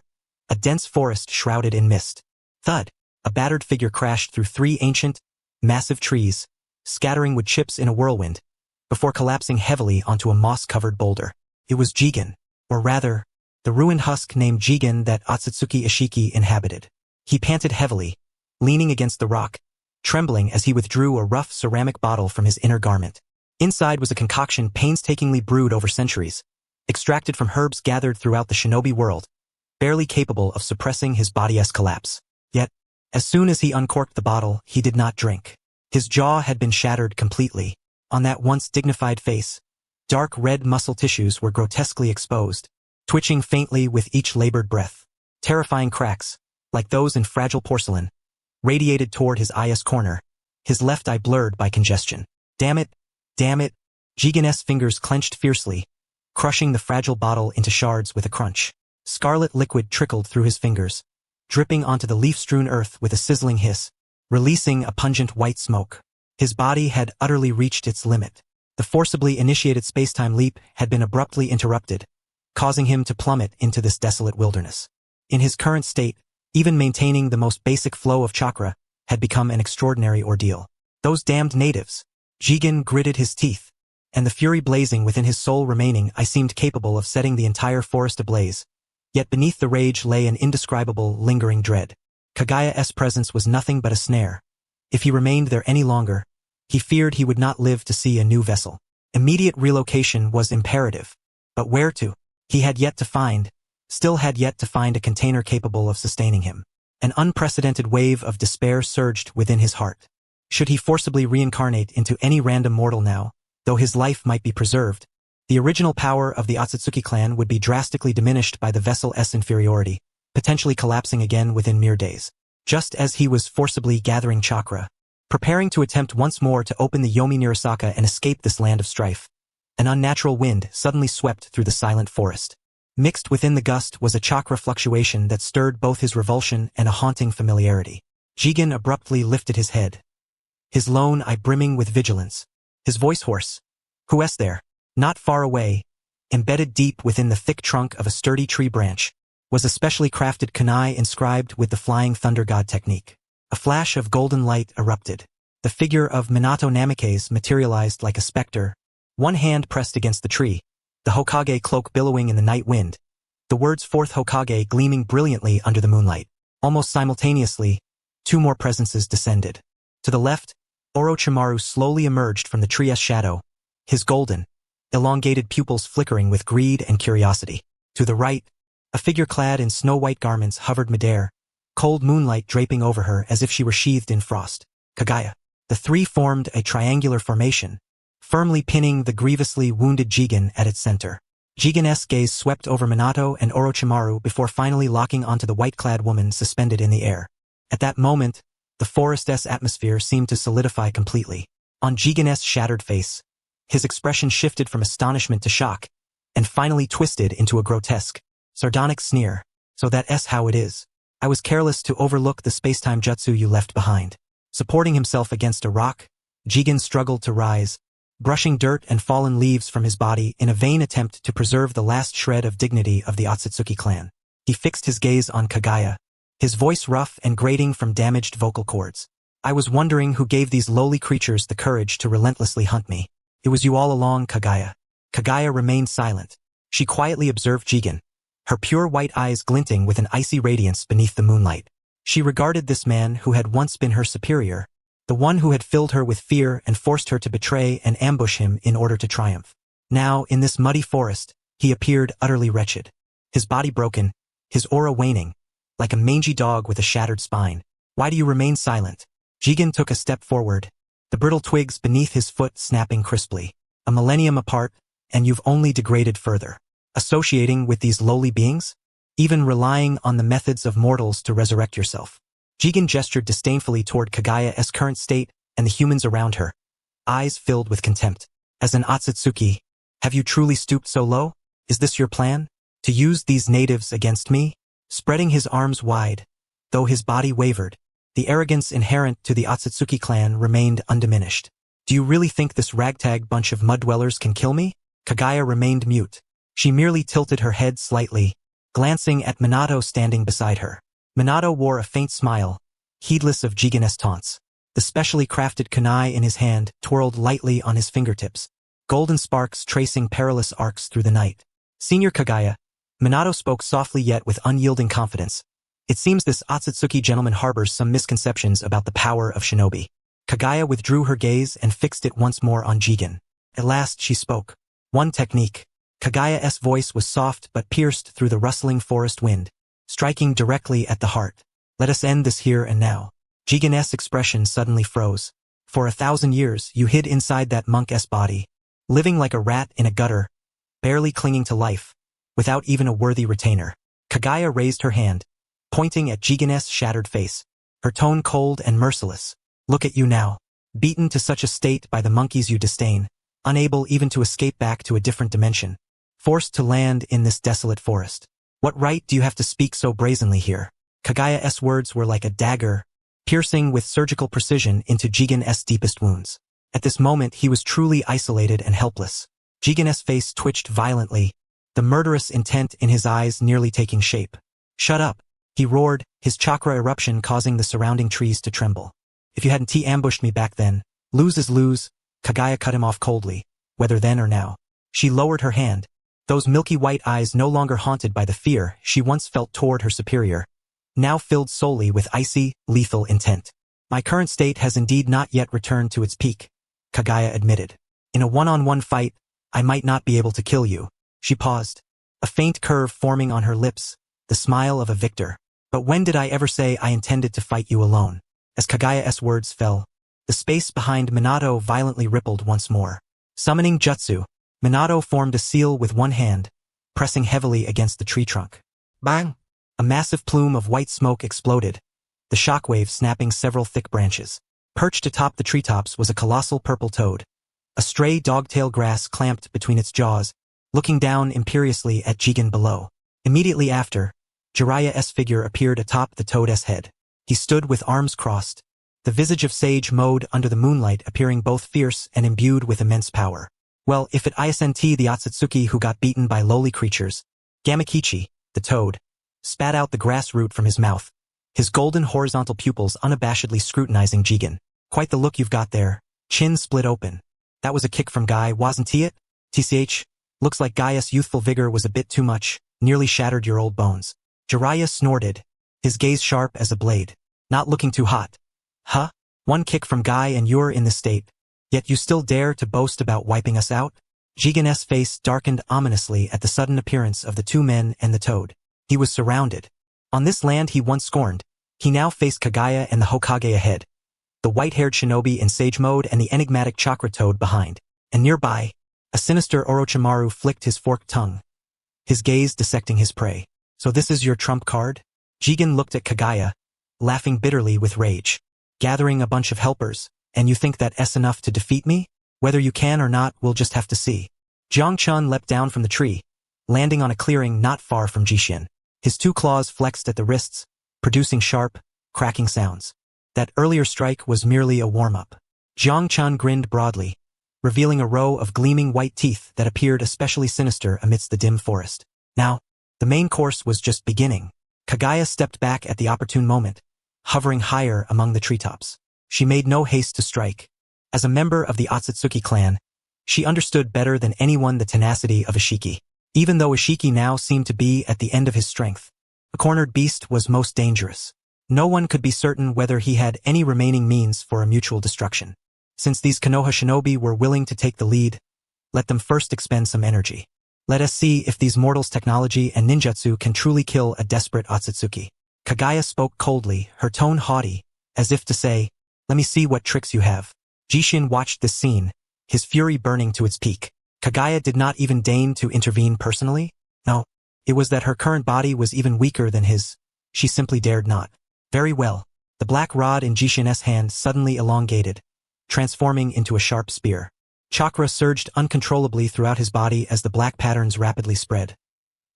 a dense forest shrouded in mist. Thud! A battered figure crashed through three ancient, massive trees, scattering wood chips in a whirlwind, before collapsing heavily onto a moss-covered boulder. It was Jigen, or rather, the ruined husk named Jigen that Otsutsuki Ishiki inhabited. He panted heavily, leaning against the rock, trembling as he withdrew a rough ceramic bottle from his inner garment. Inside was a concoction painstakingly brewed over centuries, extracted from herbs gathered throughout the shinobi world, barely capable of suppressing his body's collapse. Yet, as soon as he uncorked the bottle, he did not drink. His jaw had been shattered completely. On that once dignified face, dark red muscle tissues were grotesquely exposed, twitching faintly with each labored breath. Terrifying cracks, like those in fragile porcelain, radiated toward his eye's corner, his left eye blurred by congestion. Damn it! Damn it! Jigen's fingers clenched fiercely, crushing the fragile bottle into shards with a crunch. Scarlet liquid trickled through his fingers, dripping onto the leaf-strewn earth with a sizzling hiss, releasing a pungent white smoke. His body had utterly reached its limit. The forcibly initiated space-time leap had been abruptly interrupted, causing him to plummet into this desolate wilderness. In his current state, even maintaining the most basic flow of chakra had become an extraordinary ordeal. Those damned natives! Jigen gritted his teeth, and the fury blazing within his soul remaining, I seemed capable of setting the entire forest ablaze. Yet beneath the rage lay an indescribable, lingering dread. Kaguya's presence was nothing but a snare. If he remained there any longer, he feared he would not live to see a new vessel. Immediate relocation was imperative. But where to? He had yet to find, still had yet to find a container capable of sustaining him. An unprecedented wave of despair surged within his heart. Should he forcibly reincarnate into any random mortal now, though his life might be preserved, the original power of the Otsutsuki clan would be drastically diminished by the vessel's inferiority, potentially collapsing again within mere days. Just as he was forcibly gathering chakra, preparing to attempt once more to open the Yomi Nirasaka and escape this land of strife, an unnatural wind suddenly swept through the silent forest. Mixed within the gust was a chakra fluctuation that stirred both his revulsion and a haunting familiarity. Jigen abruptly lifted his head, his lone eye brimming with vigilance, his voice hoarse. Who's there? Not far away, embedded deep within the thick trunk of a sturdy tree branch, was a specially crafted kunai inscribed with the flying thunder god technique. A flash of golden light erupted. The figure of Minato Namikaze materialized like a specter, one hand pressed against the tree, the Hokage cloak billowing in the night wind, the words "Fourth Hokage" gleaming brilliantly under the moonlight. Almost simultaneously, two more presences descended. To the left, Orochimaru slowly emerged from the tree's shadow, his golden, elongated pupils flickering with greed and curiosity. To the right, a figure clad in snow-white garments hovered midair, cold moonlight draping over her as if she were sheathed in frost. Kaguya. The three formed a triangular formation, firmly pinning the grievously wounded Jigen at its center. Jigen's gaze swept over Minato and Orochimaru before finally locking onto the white-clad woman suspended in the air. At that moment, the forest's atmosphere seemed to solidify completely. On Jigen's shattered face, his expression shifted from astonishment to shock, and finally twisted into a grotesque, sardonic sneer. So that's how it is. I was careless to overlook the space-time jutsu you left behind. Supporting himself against a rock, Jigen struggled to rise, brushing dirt and fallen leaves from his body in a vain attempt to preserve the last shred of dignity of the Otsutsuki clan. He fixed his gaze on Kagaya, his voice rough and grating from damaged vocal cords. I was wondering who gave these lowly creatures the courage to relentlessly hunt me. It was you all along, Kagaya. Kagaya remained silent. She quietly observed Jigen, her pure white eyes glinting with an icy radiance beneath the moonlight. She regarded this man who had once been her superior, the one who had filled her with fear and forced her to betray and ambush him in order to triumph. Now, in this muddy forest, he appeared utterly wretched. His body broken, his aura waning, like a mangy dog with a shattered spine. Why do you remain silent? Jigen took a step forward, the brittle twigs beneath his foot snapping crisply. A millennium apart, and you've only degraded further. Associating with these lowly beings? Even relying on the methods of mortals to resurrect yourself. Jigen gestured disdainfully toward Kagaya's current state and the humans around her, eyes filled with contempt. As an Otsutsuki, have you truly stooped so low? Is this your plan? To use these natives against me? Spreading his arms wide, though his body wavered, the arrogance inherent to the Otsutsuki clan remained undiminished. Do you really think this ragtag bunch of mud-dwellers can kill me? Kagaya remained mute. She merely tilted her head slightly, glancing at Minato standing beside her. Minato wore a faint smile, heedless of Jigen's taunts. The specially crafted kunai in his hand twirled lightly on his fingertips, golden sparks tracing perilous arcs through the night. Senior Kagaya, Minato spoke softly yet with unyielding confidence. It seems this Otsutsuki gentleman harbors some misconceptions about the power of shinobi. Kagaya withdrew her gaze and fixed it once more on Jigen. At last she spoke. One technique. Kagaya's voice was soft but pierced through the rustling forest wind, striking directly at the heart. Let us end this here and now. Jigen's expression suddenly froze. For 1,000 years you hid inside that monk's body, living like a rat in a gutter, barely clinging to life, without even a worthy retainer. Kagaya raised her hand, pointing at Jigen's shattered face, her tone cold and merciless. Look at you now, beaten to such a state by the monkeys you disdain, unable even to escape back to a different dimension, forced to land in this desolate forest. What right do you have to speak so brazenly here? Kagaya's words were like a dagger, piercing with surgical precision into Jigen's deepest wounds. At this moment he was truly isolated and helpless. Jigen's face twitched violently, the murderous intent in his eyes nearly taking shape. Shut up, he roared, his chakra eruption causing the surrounding trees to tremble. If you hadn't ambushed me back then, lose is lose. Kagaya cut him off coldly, whether then or now. She lowered her hand, those milky white eyes no longer haunted by the fear she once felt toward her superior, now filled solely with icy, lethal intent. My current state has indeed not yet returned to its peak, Kagaya admitted. In a one-on-one fight, I might not be able to kill you. She paused, a faint curve forming on her lips, the smile of a victor. But when did I ever say I intended to fight you alone? As Kagaya's words fell, the space behind Minato violently rippled once more. Summoning jutsu, Minato formed a seal with one hand, pressing heavily against the tree trunk. Bang! A massive plume of white smoke exploded, the shockwave snapping several thick branches. Perched atop the treetops was a colossal purple toad. A stray dogtail grass clamped between its jaws, looking down imperiously at Jigen below. Immediately after, Jiraiya's figure appeared atop the toad's head. He stood with arms crossed, the visage of Sage mode under the moonlight appearing both fierce and imbued with immense power. Well, if it isn't the Otsutsuki who got beaten by lowly creatures. Gamakichi, the toad, spat out the grass root from his mouth, his golden horizontal pupils unabashedly scrutinizing Jigen. Quite the look you've got there, chin split open. That was a kick from Guy, wasn't it? TCH, looks like Gaia's youthful vigor was a bit too much, nearly shattered your old bones. Jiraiya snorted, his gaze sharp as a blade. Not looking too hot. Huh? One kick from Guy and you're in this state. Yet you still dare to boast about wiping us out? Jigen's face darkened ominously at the sudden appearance of the two men and the toad. He was surrounded. On this land he once scorned, he now faced Kagaya and the Hokage ahead, the white-haired shinobi in sage mode and the enigmatic chakra toad behind. And nearby, A sinister Orochimaru flicked his forked tongue, his gaze dissecting his prey. So this is your trump card? Jigen looked at Kagaya, laughing bitterly with rage. Gathering a bunch of helpers, and you think that's enough to defeat me? Whether you can or not, we'll just have to see. Jiang Chun leapt down from the tree, landing on a clearing not far from Jishin. His two claws flexed at the wrists, producing sharp, cracking sounds. That earlier strike was merely a warm-up. Jiang Chun grinned broadly, revealing a row of gleaming white teeth that appeared especially sinister amidst the dim forest. Now, the main course was just beginning. Kagaya stepped back at the opportune moment, hovering higher among the treetops. She made no haste to strike. As a member of the Otsutsuki clan, she understood better than anyone the tenacity of Ishiki. Even though Ishiki now seemed to be at the end of his strength, the cornered beast was most dangerous. No one could be certain whether he had any remaining means for a mutual destruction. Since these Konoha shinobi were willing to take the lead, let them first expend some energy. Let us see if these mortals' technology and ninjutsu can truly kill a desperate Otsutsuki. Kagaya spoke coldly, her tone haughty, as if to say, let me see what tricks you have. Jishin watched this scene, his fury burning to its peak. Kagaya did not even deign to intervene personally. No, it was that her current body was even weaker than his. She simply dared not. Very well. The black rod in Jishin's hand suddenly elongated, transforming into a sharp spear. Chakra surged uncontrollably throughout his body as the black patterns rapidly spread.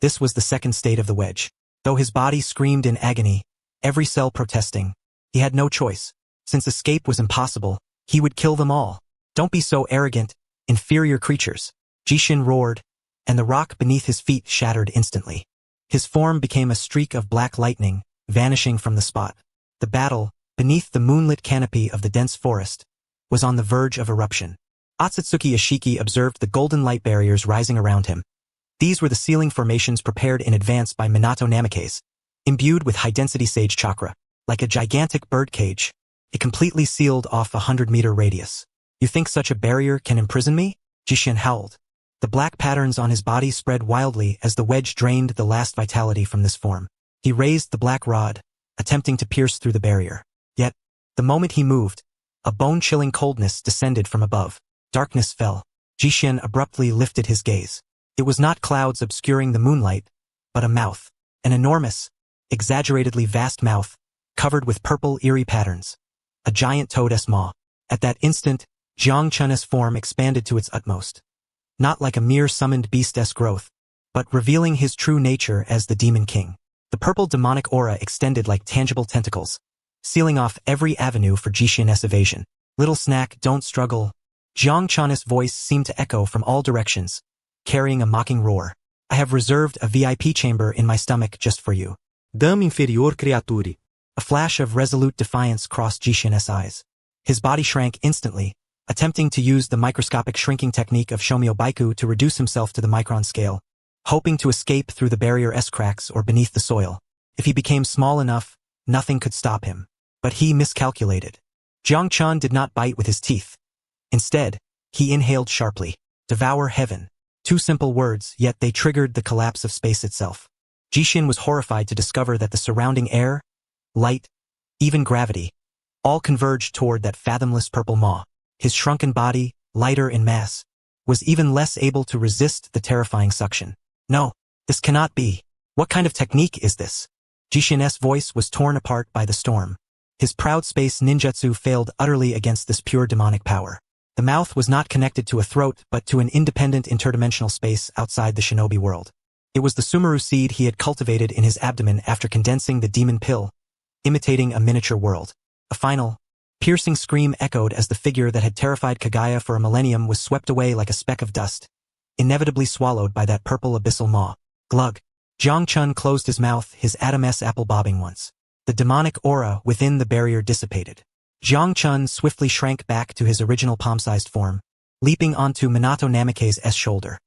This was the second state of the wedge. Though his body screamed in agony, every cell protesting, he had no choice. Since escape was impossible, he would kill them all. Don't be so arrogant, inferior creatures. Jishin roared, and the rock beneath his feet shattered instantly. His form became a streak of black lightning, vanishing from the spot. The battle, beneath the moonlit canopy of the dense forest, was on the verge of eruption. Otsutsuki Ishiki observed the golden light barriers rising around him. These were the sealing formations prepared in advance by Minato Namikaze, imbued with high-density sage chakra. Like a gigantic birdcage, it completely sealed off a 100-meter radius. You think such a barrier can imprison me? Jishin howled. The black patterns on his body spread wildly as the wedge drained the last vitality from this form. He raised the black rod, attempting to pierce through the barrier. Yet, the moment he moved, a bone-chilling coldness descended from above. Darkness fell. Jishin abruptly lifted his gaze. It was not clouds obscuring the moonlight, but a mouth. An enormous, exaggeratedly vast mouth, covered with purple eerie patterns. A giant toad's maw. At that instant, Jiang Chun's form expanded to its utmost. Not like a mere summoned beast's growth, but revealing his true nature as the Demon King. The purple demonic aura extended like tangible tentacles, sealing off every avenue for Jishin's evasion. Little snack, don't struggle. Jiang Chun's voice seemed to echo from all directions, carrying a mocking roar. I have reserved a VIP chamber in my stomach just for you. Dame inferior creature. A flash of resolute defiance crossed Jishin's eyes. His body shrank instantly, attempting to use the microscopic shrinking technique of Shomyo Baiku to reduce himself to the micron scale, hoping to escape through the barrier's cracks or beneath the soil. If he became small enough, nothing could stop him. But he miscalculated. Jiang Chun did not bite with his teeth. Instead, he inhaled sharply. Devour heaven. Two simple words, yet they triggered the collapse of space itself. Jishin was horrified to discover that the surrounding air, light, even gravity, all converged toward that fathomless purple maw. His shrunken body, lighter in mass, was even less able to resist the terrifying suction. No, this cannot be. What kind of technique is this? Jishin's voice was torn apart by the storm. His proud space ninjutsu failed utterly against this pure demonic power. The mouth was not connected to a throat but to an independent interdimensional space outside the shinobi world. It was the Sumeru seed he had cultivated in his abdomen after condensing the demon pill, imitating a miniature world. A final, piercing scream echoed as the figure that had terrified Kagaya for a millennium was swept away like a speck of dust, inevitably swallowed by that purple abyssal maw. Glug. Jiang Chun closed his mouth, his Adam's apple bobbing once. The demonic aura within the barrier dissipated. Jiang Chun swiftly shrank back to his original palm-sized form, leaping onto Minato Namikaze's shoulder.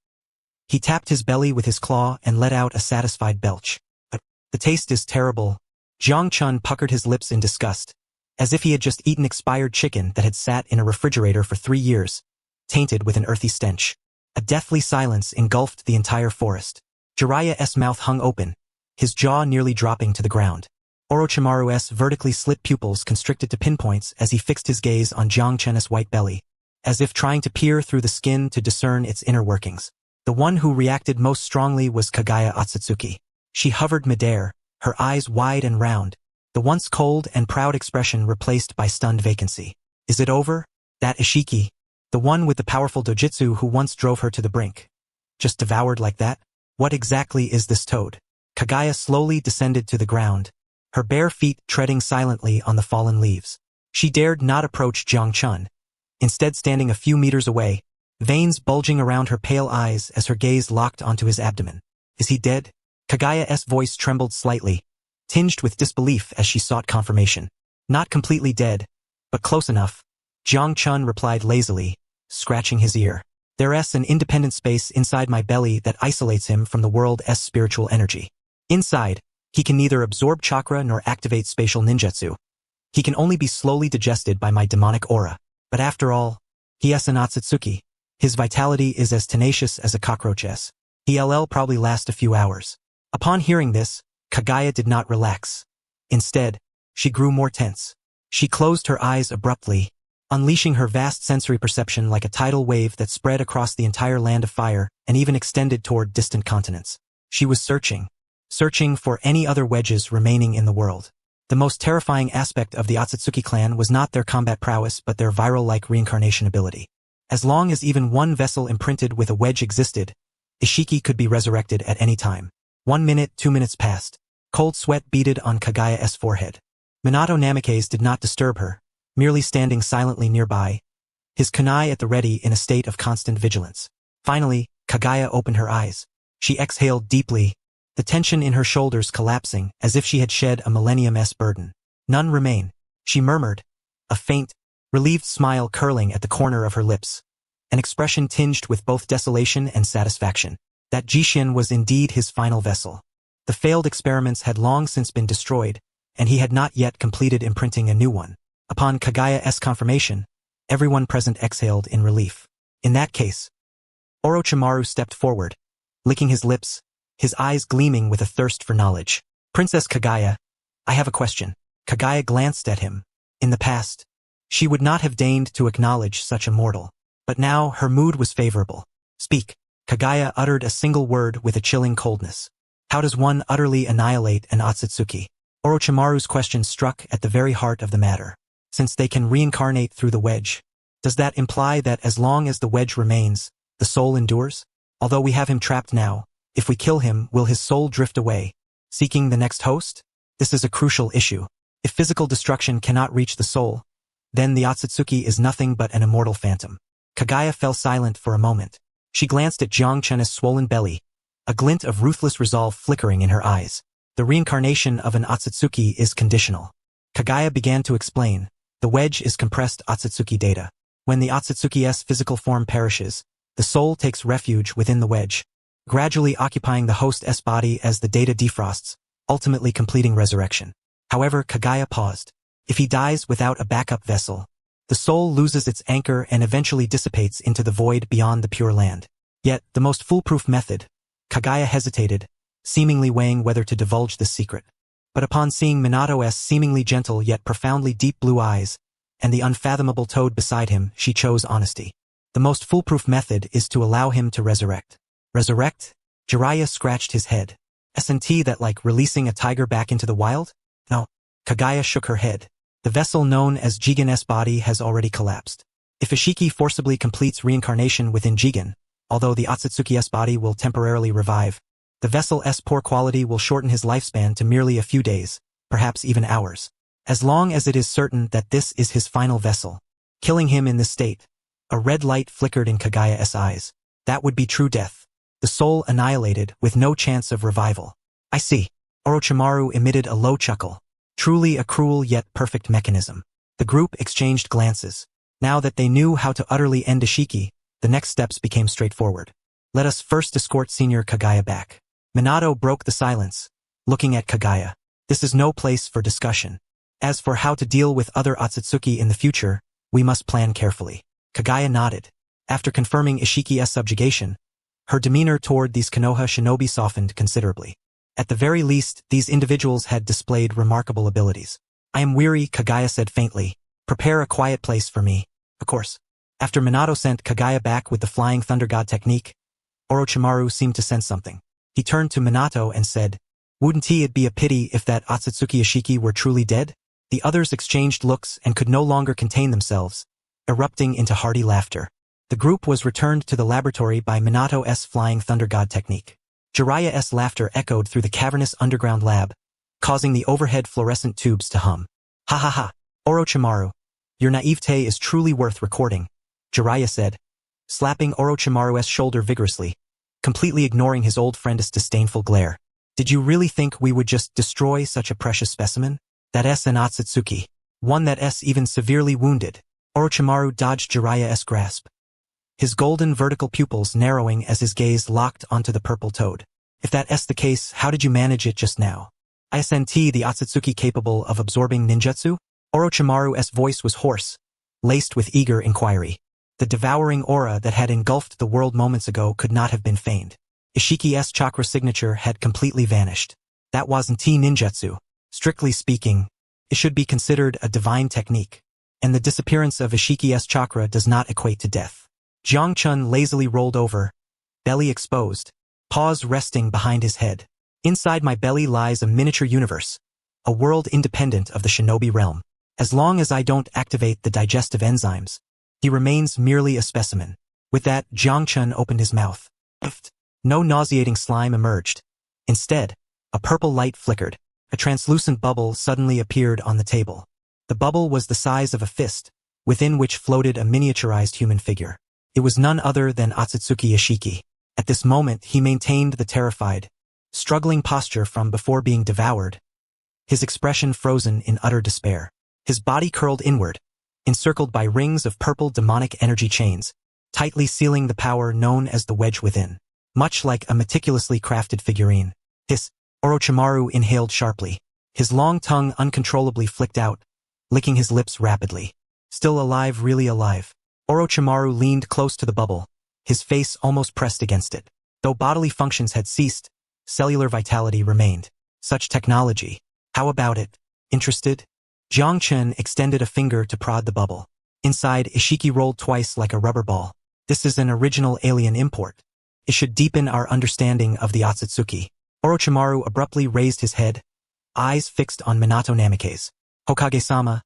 He tapped his belly with his claw and let out a satisfied belch. But the taste is terrible. Jiang Chun puckered his lips in disgust, as if he had just eaten expired chicken that had sat in a refrigerator for 3 years, tainted with an earthy stench. A deathly silence engulfed the entire forest. Jiraiya's mouth hung open, his jaw nearly dropping to the ground. Orochimaru's vertically slit pupils constricted to pinpoints as he fixed his gaze on Jiang Chun's white belly. as if trying to peer through the skin to discern its inner workings. The one who reacted most strongly was Kaguya Otsutsuki. She hovered midair, her eyes wide and round, the once cold and proud expression replaced by stunned vacancy. Is it over? That Ishiki, the one with the powerful dojutsu who once drove her to the brink, just devoured like that? What exactly is this toad? Kaguya slowly descended to the ground, her bare feet treading silently on the fallen leaves. She dared not approach Jiang Chun, instead standing a few meters away, veins bulging around her pale eyes as her gaze locked onto his abdomen. Is he dead? Kaguya's voice trembled slightly, tinged with disbelief as she sought confirmation. Not completely dead, but close enough, Jiang Chun replied lazily, scratching his ear. There's an independent space inside my belly that isolates him from the world's spiritual energy. Inside, he can neither absorb chakra nor activate spatial ninjutsu. He can only be slowly digested by my demonic aura. But after all, he is an Otsutsuki. His vitality is as tenacious as a cockroach's. He'll probably last a few hours. Upon hearing this, Kaguya did not relax. Instead, she grew more tense. She closed her eyes abruptly, unleashing her vast sensory perception like a tidal wave that spread across the entire land of fire and even extended toward distant continents. She was searching for any other wedges remaining in the world. The most terrifying aspect of the Otsutsuki clan was not their combat prowess but their viral-like reincarnation ability. As long as even one vessel imprinted with a wedge existed, Ishiki could be resurrected at any time. 1 minute, 2 minutes passed. Cold sweat beaded on Kaguya's forehead. Minato Namikaze did not disturb her, merely standing silently nearby, his kunai at the ready in a state of constant vigilance. Finally, Kaguya opened her eyes. She exhaled deeply, the tension in her shoulders collapsing as if she had shed a millennium-esque burden. None remain, she murmured, a faint, relieved smile curling at the corner of her lips, an expression tinged with both desolation and satisfaction. That Jishin was indeed his final vessel. The failed experiments had long since been destroyed, and he had not yet completed imprinting a new one. Upon Kaguya's confirmation, everyone present exhaled in relief. In that case, Orochimaru stepped forward, licking his lips, his eyes gleaming with a thirst for knowledge. Princess Kaguya, I have a question. Kaguya glanced at him. In the past, she would not have deigned to acknowledge such a mortal. But now her mood was favorable. Speak. Kaguya uttered a single word with a chilling coldness. How does one utterly annihilate an Otsutsuki? Orochimaru's question struck at the very heart of the matter. Since they can reincarnate through the wedge, does that imply that as long as the wedge remains, the soul endures? Although we have him trapped now, if we kill him, will his soul drift away, seeking the next host? This is a crucial issue. If physical destruction cannot reach the soul, then the Otsutsuki is nothing but an immortal phantom. Kaguya fell silent for a moment. She glanced at Jiang Chun's swollen belly, a glint of ruthless resolve flickering in her eyes. The reincarnation of an Otsutsuki is conditional. Kaguya began to explain. The wedge is compressed Otsutsuki data. When the Otsutsuki's physical form perishes, the soul takes refuge within the wedge, gradually occupying the host's body as the data defrosts, ultimately completing resurrection. However, Kaguya paused. If he dies without a backup vessel, the soul loses its anchor and eventually dissipates into the void beyond the Pure Land. Yet, the most foolproof method. Kaguya hesitated, seemingly weighing whether to divulge this secret. But upon seeing Minato's seemingly gentle yet profoundly deep blue eyes, and the unfathomable toad beside him, she chose honesty. The most foolproof method is to allow him to resurrect. Resurrect? Jiraiya scratched his head. S&T that like releasing a tiger back into the wild? No. Kaguya shook her head. The vessel known as Jigen's body has already collapsed. If Ishiki forcibly completes reincarnation within Jigen, although the Otsutsuki's body will temporarily revive, the vessel's poor quality will shorten his lifespan to merely a few days, perhaps even hours. As long as it is certain that this is his final vessel, killing him in this state. A red light flickered in Kaguya's eyes. That would be true death. The soul annihilated with no chance of revival. I see. Orochimaru emitted a low chuckle. Truly a cruel yet perfect mechanism. The group exchanged glances. Now that they knew how to utterly end Ishiki, the next steps became straightforward. Let us first escort Senior Kaguya back. Minato broke the silence, looking at Kaguya. This is no place for discussion. As for how to deal with other Otsutsuki in the future, we must plan carefully. Kaguya nodded. After confirming Ishiki's subjugation, her demeanor toward these Konoha shinobi softened considerably. At the very least, these individuals had displayed remarkable abilities. I am weary, Kaguya said faintly. Prepare a quiet place for me. Of course. After Minato sent Kagaya back with the flying thunder god technique, Orochimaru seemed to sense something. He turned to Minato and said, "Wouldn't it be a pity if that Otsutsuki Ishiki were truly dead?" The others exchanged looks and could no longer contain themselves, erupting into hearty laughter. The group was returned to the laboratory by Minato's flying thunder god technique. Jiraiya's laughter echoed through the cavernous underground lab, causing the overhead fluorescent tubes to hum. "Ha ha ha, Orochimaru, your naivete is truly worth recording," Jiraiya said, slapping Orochimaru's shoulder vigorously, completely ignoring his old friend's disdainful glare. "Did you really think we would just destroy such a precious specimen? That's an Otsutsuki, one that's even severely wounded." Orochimaru dodged Jiraiya's grasp, his golden vertical pupils narrowing as his gaze locked onto the purple toad. "If that's the case, how did you manage it just now? Isn't the Otsutsuki capable of absorbing ninjutsu?" Orochimaru's voice was hoarse, laced with eager inquiry. The devouring aura that had engulfed the world moments ago could not have been feigned. Ishiki's chakra signature had completely vanished. That wasn't ninjutsu. Strictly speaking, it should be considered a divine technique, and the disappearance of Ishiki's chakra does not equate to death. Jiang Chun lazily rolled over, belly exposed, paws resting behind his head. "Inside my belly lies a miniature universe, a world independent of the shinobi realm. As long as I don't activate the digestive enzymes, he remains merely a specimen." With that, Jiang Chun opened his mouth. No nauseating slime emerged. Instead, a purple light flickered. A translucent bubble suddenly appeared on the table. The bubble was the size of a fist, within which floated a miniaturized human figure. It was none other than Otsutsuki Ishiki. At this moment, he maintained the terrified, struggling posture from before being devoured, his expression frozen in utter despair. His body curled inward, encircled by rings of purple demonic energy chains, tightly sealing the power known as the wedge within. Much like a meticulously crafted figurine. Orochimaru inhaled sharply. His long tongue uncontrollably flicked out, licking his lips rapidly. Still alive, really alive. Orochimaru leaned close to the bubble, his face almost pressed against it. Though bodily functions had ceased, cellular vitality remained. Such technology. How about it? Interested? Jiang Chun extended a finger to prod the bubble. Inside, Ishiki rolled twice like a rubber ball. "This is an original alien import. It should deepen our understanding of the Otsutsuki." Orochimaru abruptly raised his head, eyes fixed on Minato Namikaze. "Hokage-sama."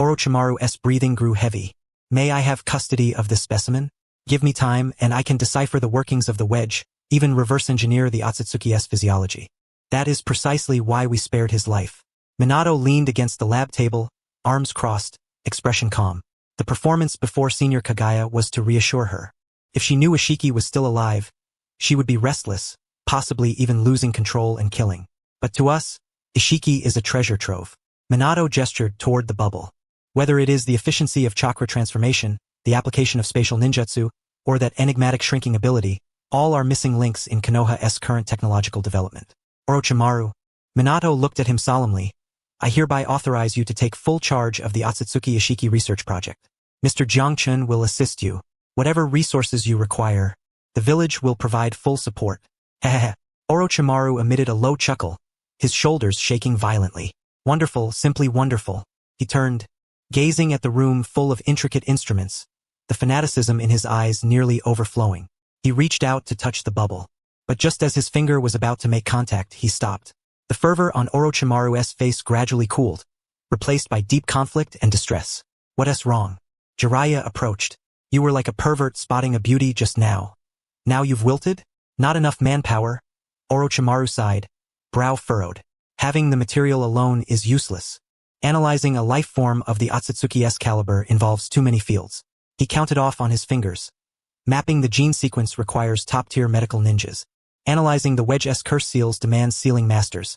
Orochimaru's breathing grew heavy. "May I have custody of this specimen? Give me time and I can decipher the workings of the wedge, even reverse engineer the Otsutsuki's physiology. That is precisely why we spared his life." Minato leaned against the lab table, arms crossed, expression calm. The performance before Senior Kagaya was to reassure her. If she knew Ishiki was still alive, she would be restless, possibly even losing control and killing. But to us, Ishiki is a treasure trove. Minato gestured toward the bubble. Whether it is the efficiency of chakra transformation, the application of spatial ninjutsu, or that enigmatic shrinking ability, all are missing links in Konoha's current technological development. "Orochimaru." Minato looked at him solemnly. "I hereby authorize you to take full charge of the Otsutsuki Ishiki research project. Mr. Jiang Chun will assist you. Whatever resources you require, the village will provide full support." Hehehe. Orochimaru emitted a low chuckle, his shoulders shaking violently. "Wonderful, simply wonderful." He turned, gazing at the room full of intricate instruments, the fanaticism in his eyes nearly overflowing. He reached out to touch the bubble, but just as his finger was about to make contact, he stopped. The fervor on Orochimaru's face gradually cooled, replaced by deep conflict and distress. "What's wrong?" Jiraiya approached. "You were like a pervert spotting a beauty just now. Now you've wilted? Not enough manpower?" Orochimaru sighed, brow furrowed. "Having the material alone is useless. Analyzing a life form of the Otsutsuki's caliber involves too many fields." He counted off on his fingers. "Mapping the gene sequence requires top-tier medical ninjas. Analyzing the wedge's curse seals demands sealing masters.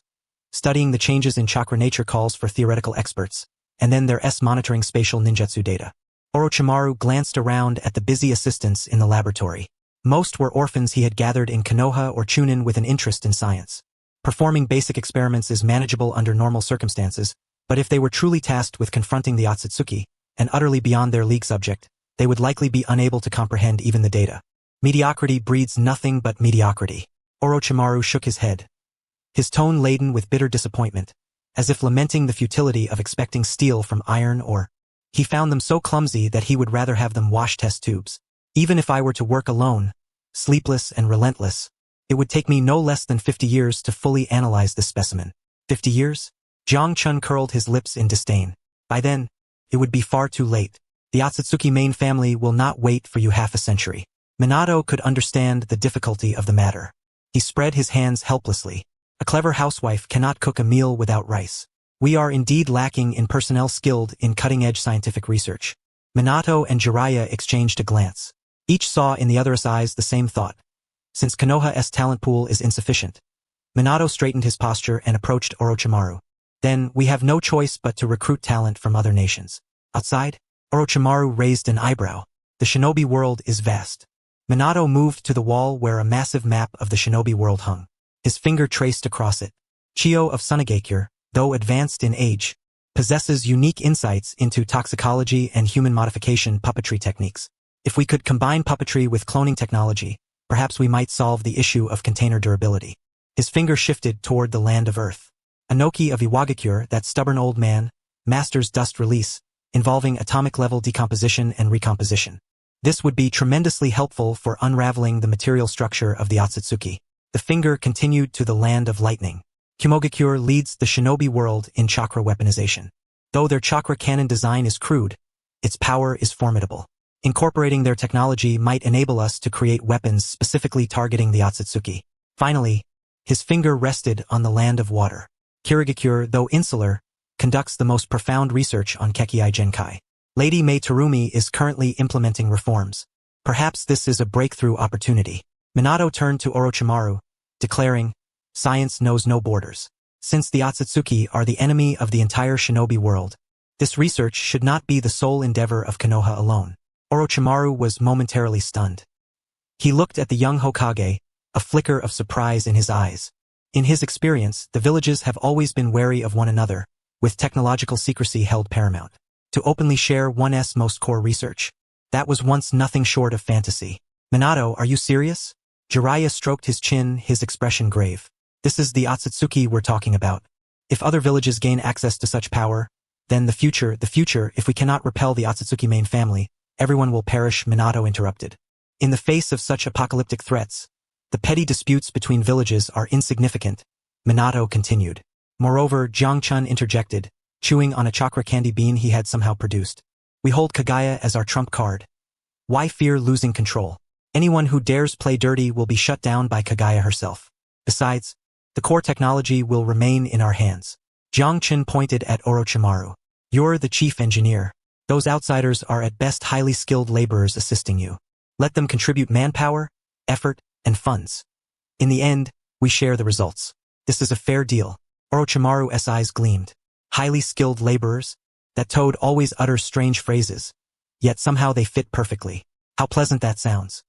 Studying the changes in chakra nature calls for theoretical experts, and then there's monitoring spatial ninjutsu data." Orochimaru glanced around at the busy assistants in the laboratory. Most were orphans he had gathered in Konoha or Chunin with an interest in science. Performing basic experiments is manageable under normal circumstances, but if they were truly tasked with confronting the Otsutsuki, and utterly beyond their league subject, they would likely be unable to comprehend even the data. Mediocrity breeds nothing but mediocrity. Orochimaru shook his head, his tone laden with bitter disappointment, as if lamenting the futility of expecting steel from iron or... He found them so clumsy that he would rather have them wash test tubes. Even if I were to work alone, sleepless and relentless, it would take me no less than 50 years to fully analyze this specimen. 50 years? Jiang Chun curled his lips in disdain. By then, it would be far too late. The Otsutsuki main family will not wait for you half a century. Minato could understand the difficulty of the matter. He spread his hands helplessly. A clever housewife cannot cook a meal without rice. We are indeed lacking in personnel skilled in cutting-edge scientific research. Minato and Jiraiya exchanged a glance. Each saw in the other's eyes the same thought. Since Konoha's talent pool is insufficient, Minato straightened his posture and approached Orochimaru. Then, we have no choice but to recruit talent from other nations. Outside, Orochimaru raised an eyebrow. The shinobi world is vast. Minato moved to the wall where a massive map of the shinobi world hung. His finger traced across it. Chiyo of Sunagakure, though advanced in age, possesses unique insights into toxicology and human modification puppetry techniques. If we could combine puppetry with cloning technology, perhaps we might solve the issue of container durability. His finger shifted toward the land of Earth. Anoki of Iwagakure, that stubborn old man, masters dust release, involving atomic-level decomposition and recomposition. This would be tremendously helpful for unraveling the material structure of the Otsutsuki. The finger continued to the land of lightning. Kumogakure leads the shinobi world in chakra weaponization. Though their chakra cannon design is crude, its power is formidable. Incorporating their technology might enable us to create weapons specifically targeting the Otsutsuki. Finally, his finger rested on the land of water. Kirigakure, though insular, conducts the most profound research on Kekkai Genkai. Lady Mei Terumi is currently implementing reforms. Perhaps this is a breakthrough opportunity. Minato turned to Orochimaru, declaring, "Science knows no borders. Since the Otsutsuki are the enemy of the entire shinobi world, this research should not be the sole endeavor of Konoha alone." Orochimaru was momentarily stunned. He looked at the young Hokage, a flicker of surprise in his eyes. In his experience, the villages have always been wary of one another, with technological secrecy held paramount. To openly share one's most core research, that was once nothing short of fantasy. "Minato, are you serious?" Jiraiya stroked his chin, his expression grave. "This is the Otsutsuki we're talking about. If other villages gain access to such power, then the future, if we cannot repel the Otsutsuki main family, everyone will perish." Minato interrupted. "In the face of such apocalyptic threats, the petty disputes between villages are insignificant," Minato continued. Moreover, Jiang Chun interjected, chewing on a chakra candy bean he had somehow produced. "We hold Kagaya as our trump card. Why fear losing control? Anyone who dares play dirty will be shut down by Kagaya herself. Besides, the core technology will remain in our hands." Jiang Chun pointed at Orochimaru. "You're the chief engineer. Those outsiders are at best highly skilled laborers assisting you. Let them contribute manpower, effort, and funds. In the end, we share the results. This is a fair deal." Orochimaru's eyes gleamed. Highly skilled laborers? That toad always utters strange phrases. Yet somehow they fit perfectly. How pleasant that sounds.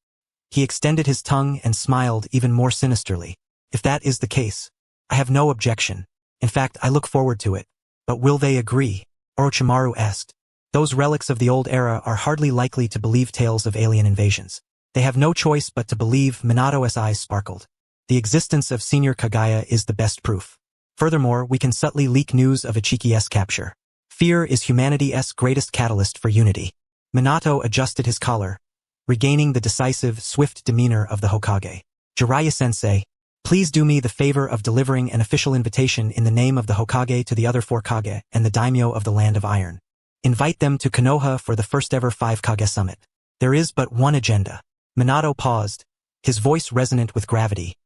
He extended his tongue and smiled even more sinisterly. "If that is the case, I have no objection. In fact, I look forward to it. But will they agree?" Orochimaru asked. "Those relics of the old era are hardly likely to believe tales of alien invasions. They have no choice but to believe." Minato's eyes sparkled. "The existence of Senior Kagaya is the best proof. Furthermore, we can subtly leak news of Ichiki's capture. Fear is humanity's greatest catalyst for unity." Minato adjusted his collar, regaining the decisive, swift demeanor of the Hokage. "Jiraiya-sensei, please do me the favor of delivering an official invitation in the name of the Hokage to the other 4 Kage and the daimyo of the Land of Iron. Invite them to Konoha for the first-ever 5 Kage summit. There is but one agenda." Minato paused, his voice resonant with gravity.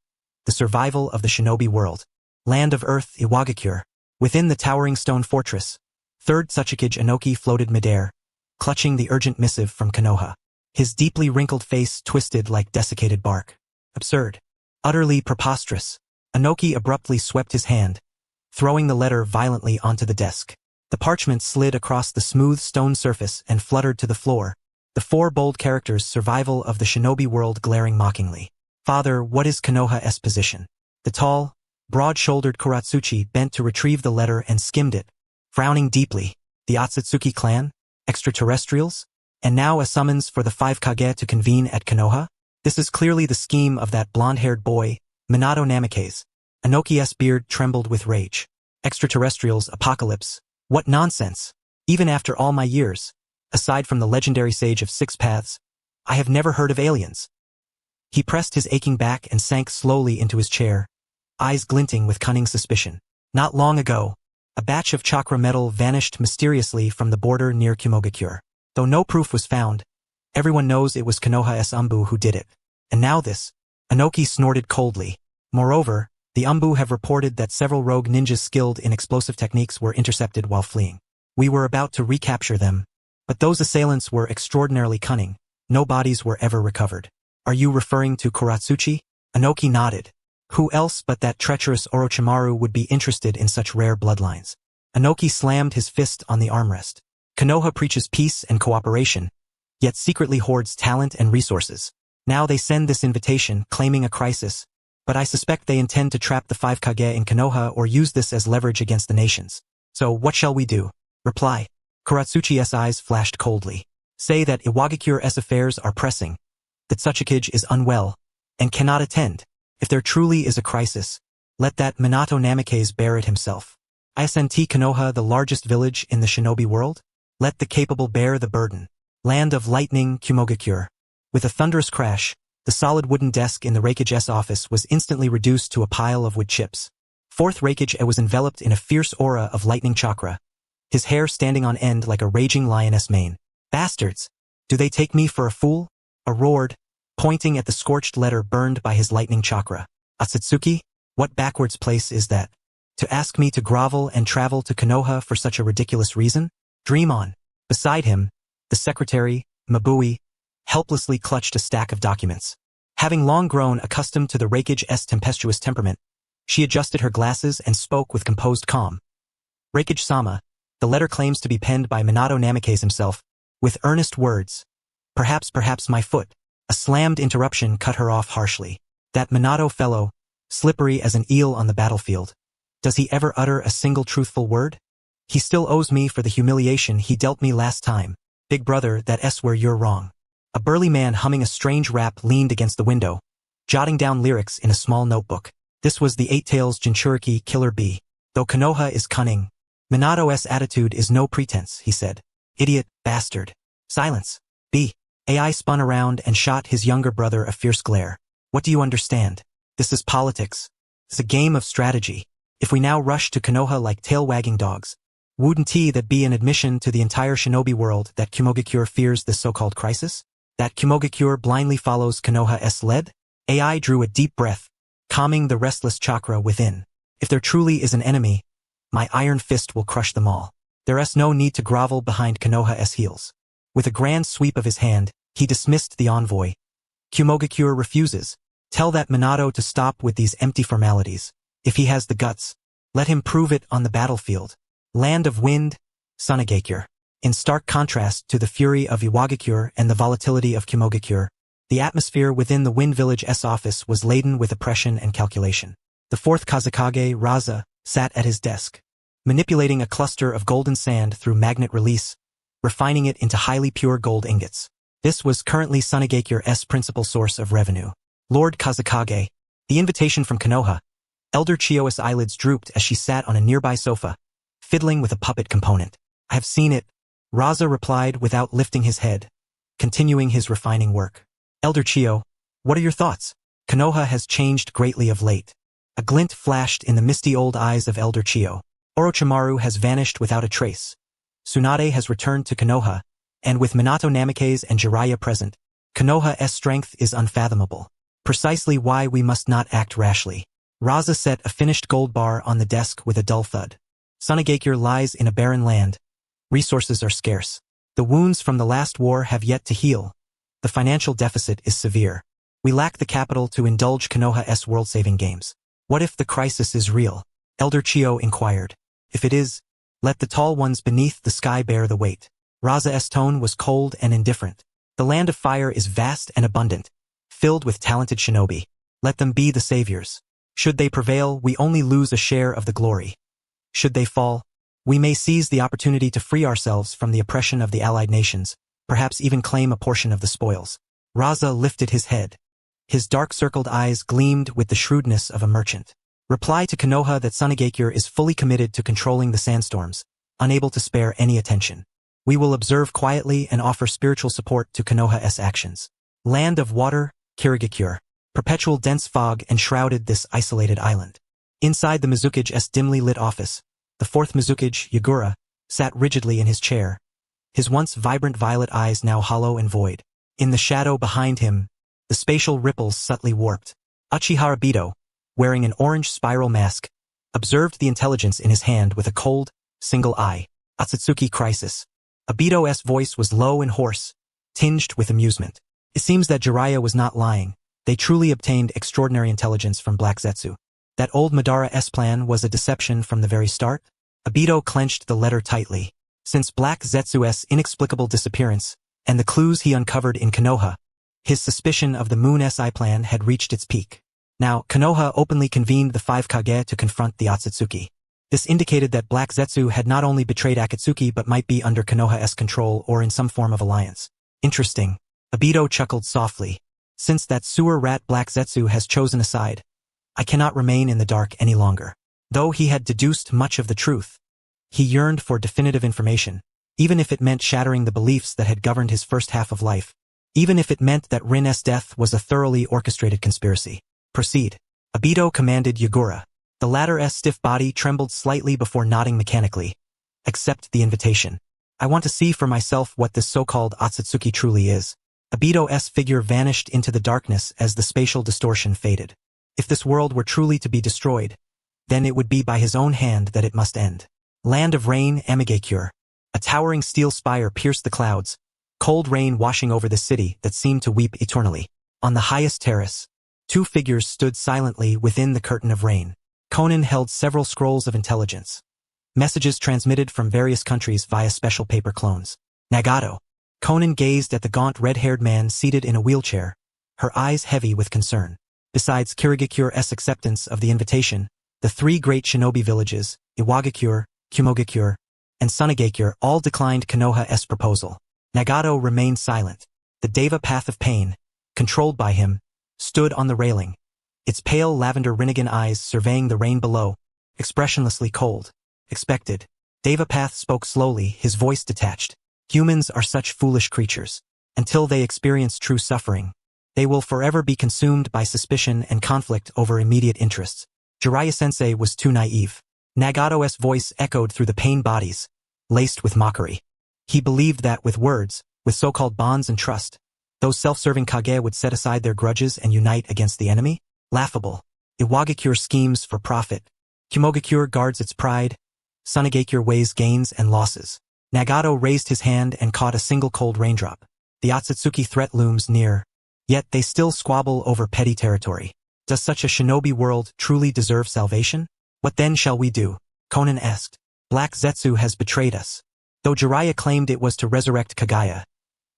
"The survival of the shinobi world. Land of Earth, Iwagakure." Within the towering stone fortress, 3rd Tsuchikage Anoki floated midair, clutching the urgent missive from Konoha. His deeply wrinkled face twisted like desiccated bark. Absurd. Utterly preposterous. Anoki abruptly swept his hand, throwing the letter violently onto the desk. The parchment slid across the smooth stone surface and fluttered to the floor, the 4 bold characters survival of the shinobi world glaring mockingly. "Father, what is Konoha's position?" The tall, broad-shouldered Kuratsuchi bent to retrieve the letter and skimmed it, frowning deeply. "The Otsutsuki clan? Extraterrestrials? And now a summons for the 5 Kage to convene at Konoha? This is clearly the scheme of that blonde-haired boy, Minato Namikaze." Anoki's beard trembled with rage. "Extraterrestrials, apocalypse. What nonsense! Even after all my years, aside from the legendary Sage of Six Paths, I have never heard of aliens. He pressed his aching back and sank slowly into his chair, eyes glinting with cunning suspicion. Not long ago, a batch of chakra metal vanished mysteriously from the border near Kumogakure. Though no proof was found, everyone knows it was Konoha's Umbu who did it. And now this. Inoki snorted coldly. Moreover, the Umbu have reported that several rogue ninjas skilled in explosive techniques were intercepted while fleeing. We were about to recapture them, but those assailants were extraordinarily cunning. No bodies were ever recovered. Are you referring to Kuratsuchi? Inoki nodded. Who else but that treacherous Orochimaru would be interested in such rare bloodlines? Inoki slammed his fist on the armrest. Konoha preaches peace and cooperation, yet secretly hoards talent and resources. Now they send this invitation, claiming a crisis, but I suspect they intend to trap the 5 Kage in Konoha or use this as leverage against the nations. So what shall we do? Reply. Kuratsuchi's eyes flashed coldly. Say that Iwagakure's affairs are pressing, that Tsuchikage is unwell, and cannot attend. If there truly is a crisis, let that Minato Namikaze bear it himself. Isn't Konoha the largest village in the shinobi world? Let the capable bear the burden. Land of lightning, Kumogakure. With a thunderous crash, the solid wooden desk in the Raikage's office was instantly reduced to a pile of wood chips. Fourth Raikage was enveloped in a fierce aura of lightning chakra, his hair standing on end like a raging lioness mane. Bastards! Do they take me for a fool? A roared, pointing at the scorched letter burned by his lightning chakra. Atsutsuki, what backwards place is that? To ask me to grovel and travel to Konoha for such a ridiculous reason? Dream on. Beside him, the secretary, Mabui, helplessly clutched a stack of documents. Having long grown accustomed to the Raikage's tempestuous temperament, she adjusted her glasses and spoke with composed calm. Raikage-sama, the letter claims to be penned by Minato Namikaze himself, with earnest words. Perhaps my foot. A slammed interruption cut her off harshly. That Minato fellow, slippery as an eel on the battlefield. Does he ever utter a single truthful word? He still owes me for the humiliation he dealt me last time. Big brother, that's where you're wrong. A burly man humming a strange rap leaned against the window, jotting down lyrics in a small notebook. This was the Eight Tails Jinchuriki Killer Bee. Though Konoha is cunning, Minato's attitude is no pretense, he said. Idiot, bastard. Silence. B. AI spun around and shot his younger brother a fierce glare. What do you understand? This is politics. It's a game of strategy. If we now rush to Konoha like tail-wagging dogs, wouldn't that be an admission to the entire shinobi world that Kumogakure fears this so-called crisis? That Kumogakure blindly follows Konoha's lead? AI drew a deep breath, calming the restless chakra within. If there truly is an enemy, my iron fist will crush them all. There's no need to grovel behind Konoha's heels. With a grand sweep of his hand, he dismissed the envoy. Kumogakure refuses. Tell that Minato to stop with these empty formalities. If he has the guts, let him prove it on the battlefield. Land of Wind, Sunagakure. In stark contrast to the fury of Iwagakure and the volatility of Kumogakure, the atmosphere within the Wind Village's office was laden with oppression and calculation. The fourth Kazekage, Raza, sat at his desk, manipulating a cluster of golden sand through magnet release, refining it into highly pure gold ingots. This was currently Sunagakure's principal source of revenue. Lord Kazekage, the invitation from Konoha. Elder Chiyo's eyelids drooped as she sat on a nearby sofa, fiddling with a puppet component. I have seen it, Raza replied without lifting his head, continuing his refining work. Elder Chiyo, what are your thoughts? Konoha has changed greatly of late. A glint flashed in the misty old eyes of Elder Chiyo. Orochimaru has vanished without a trace. Tsunade has returned to Konoha, and with Minato Namikaze and Jiraiya present, Konoha's strength is unfathomable. Precisely why we must not act rashly. Raza set a finished gold bar on the desk with a dull thud. Sunagakure lies in a barren land. Resources are scarce. The wounds from the last war have yet to heal. The financial deficit is severe. We lack the capital to indulge Konoha's world-saving games. What if the crisis is real? Elder Chiyo inquired. If it is, let the tall ones beneath the sky bear the weight. Raza's tone was cold and indifferent. The land of fire is vast and abundant, filled with talented shinobi. Let them be the saviors. Should they prevail, we only lose a share of the glory. Should they fall, we may seize the opportunity to free ourselves from the oppression of the allied nations, perhaps even claim a portion of the spoils. Raza lifted his head. His dark-circled eyes gleamed with the shrewdness of a merchant. Reply to Konoha that Sunagakure is fully committed to controlling the sandstorms, unable to spare any attention. We will observe quietly and offer spiritual support to Konoha's actions. Land of water, Kirigakure. Perpetual dense fog enshrouded this isolated island. Inside the Mizukage's dimly lit office, the fourth Mizukage, Yagura, sat rigidly in his chair, his once vibrant violet eyes now hollow and void. In the shadow behind him, the spatial ripples subtly warped. Uchiha Obito, wearing an orange spiral mask, observed the intelligence in his hand with a cold, single eye. Otsutsuki crisis. Obito's voice was low and hoarse, tinged with amusement. It seems that Jiraiya was not lying. They truly obtained extraordinary intelligence from Black Zetsu. That old Madara's plan was a deception from the very start? Obito clenched the letter tightly. Since Black Zetsu's inexplicable disappearance, and the clues he uncovered in Konoha, his suspicion of the Moon SI plan had reached its peak. Now, Konoha openly convened the 5 Kage to confront the Otsutsuki. This indicated that Black Zetsu had not only betrayed Akatsuki but might be under Konoha's control or in some form of alliance. Interesting. Obito chuckled softly. Since that sewer rat Black Zetsu has chosen a side, I cannot remain in the dark any longer. Though he had deduced much of the truth, he yearned for definitive information, even if it meant shattering the beliefs that had governed his first half of life, even if it meant that Rin's death was a thoroughly orchestrated conspiracy. Proceed. Obito commanded Yagura. The latter's stiff body trembled slightly before nodding mechanically. Accept the invitation. I want to see for myself what this so-called Otsutsuki truly is. Obito's figure vanished into the darkness as the spatial distortion faded. If this world were truly to be destroyed, then it would be by his own hand that it must end. Land of rain, Amigakure. A towering steel spire pierced the clouds, cold rain washing over the city that seemed to weep eternally. On the highest terrace, 2 figures stood silently within the curtain of rain. Conan held several scrolls of intelligence, messages transmitted from various countries via special paper clones. Nagato. Conan gazed at the gaunt red-haired man seated in a wheelchair, her eyes heavy with concern. Besides Kirigakure's acceptance of the invitation, the 3 great shinobi villages, Iwagakure, Kumogakure, and Sunagakure all declined Konoha's proposal. Nagato remained silent. The Deva path of pain, controlled by him, stood on the railing, its pale lavender Rinnegan eyes surveying the rain below, expressionlessly cold. Expected. Devapath spoke slowly, his voice detached. Humans are such foolish creatures. Until they experience true suffering, they will forever be consumed by suspicion and conflict over immediate interests. Jiraiya-sensei was too naive. Nagato's voice echoed through the pain bodies, laced with mockery. He believed that with words, with so-called bonds and trust, those self-serving Kage would set aside their grudges and unite against the enemy? Laughable. Iwagakure schemes for profit. Kumogakure guards its pride. Sunagakure weighs gains and losses. Nagato raised his hand and caught a single cold raindrop. The Otsutsuki threat looms near. Yet they still squabble over petty territory. Does such a shinobi world truly deserve salvation? What then shall we do? Conan asked. Black Zetsu has betrayed us. Though Jiraiya claimed it was to resurrect Kagaya,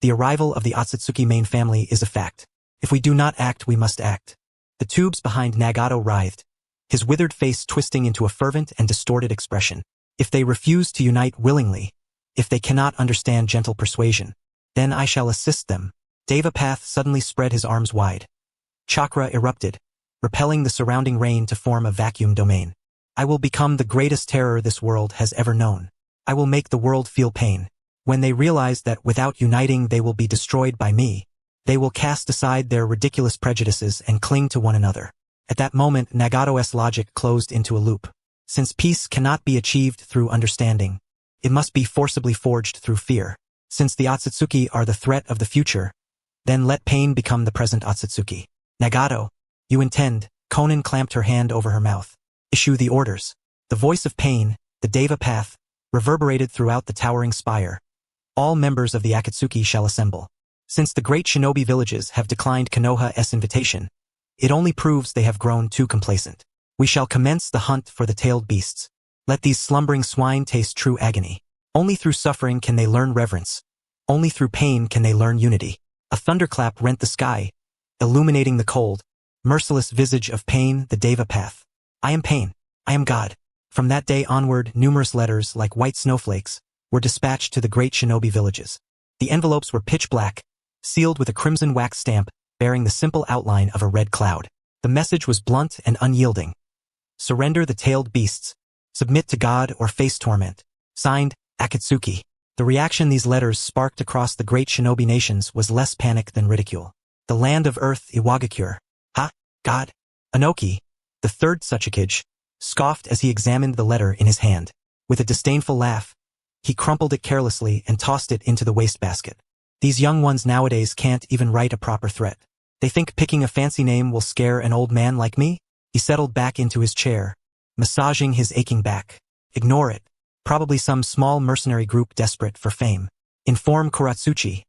the arrival of the Otsutsuki main family is a fact. If we do not act, we must act. The tubes behind Nagato writhed, his withered face twisting into a fervent and distorted expression. If they refuse to unite willingly, if they cannot understand gentle persuasion, then I shall assist them. Devapath suddenly spread his arms wide. Chakra erupted, repelling the surrounding rain to form a vacuum domain. I will become the greatest terror this world has ever known. I will make the world feel pain. When they realize that without uniting they will be destroyed by me, they will cast aside their ridiculous prejudices and cling to one another. At that moment, Nagato's logic closed into a loop. Since peace cannot be achieved through understanding, it must be forcibly forged through fear. Since the Otsutsuki are the threat of the future, then let pain become the present Otsutsuki. Nagato, you intend, Conan clamped her hand over her mouth. Issue the orders. The voice of pain, the Deva path, reverberated throughout the towering spire. All members of the Akatsuki shall assemble. Since the great shinobi villages have declined Konoha's invitation, it only proves they have grown too complacent. We shall commence the hunt for the tailed beasts. Let these slumbering swine taste true agony. Only through suffering can they learn reverence. Only through pain can they learn unity. A thunderclap rent the sky, illuminating the cold, merciless visage of pain, the Deva path. I am pain. I am God. From that day onward, numerous letters, like white snowflakes, were dispatched to the great shinobi villages. The envelopes were pitch black, sealed with a crimson wax stamp, bearing the simple outline of a red cloud. The message was blunt and unyielding. Surrender the tailed beasts. Submit to God or face torment. Signed, Akatsuki. The reaction these letters sparked across the great shinobi nations was less panic than ridicule. The land of earth Iwagakure. Ha, God. Anoki, the third Tsuchikage, scoffed as he examined the letter in his hand. With a disdainful laugh, he crumpled it carelessly and tossed it into the wastebasket. These young ones nowadays can't even write a proper threat. They think picking a fancy name will scare an old man like me? He settled back into his chair, massaging his aching back. Ignore it. Probably some small mercenary group desperate for fame. Inform Kuratsuchi.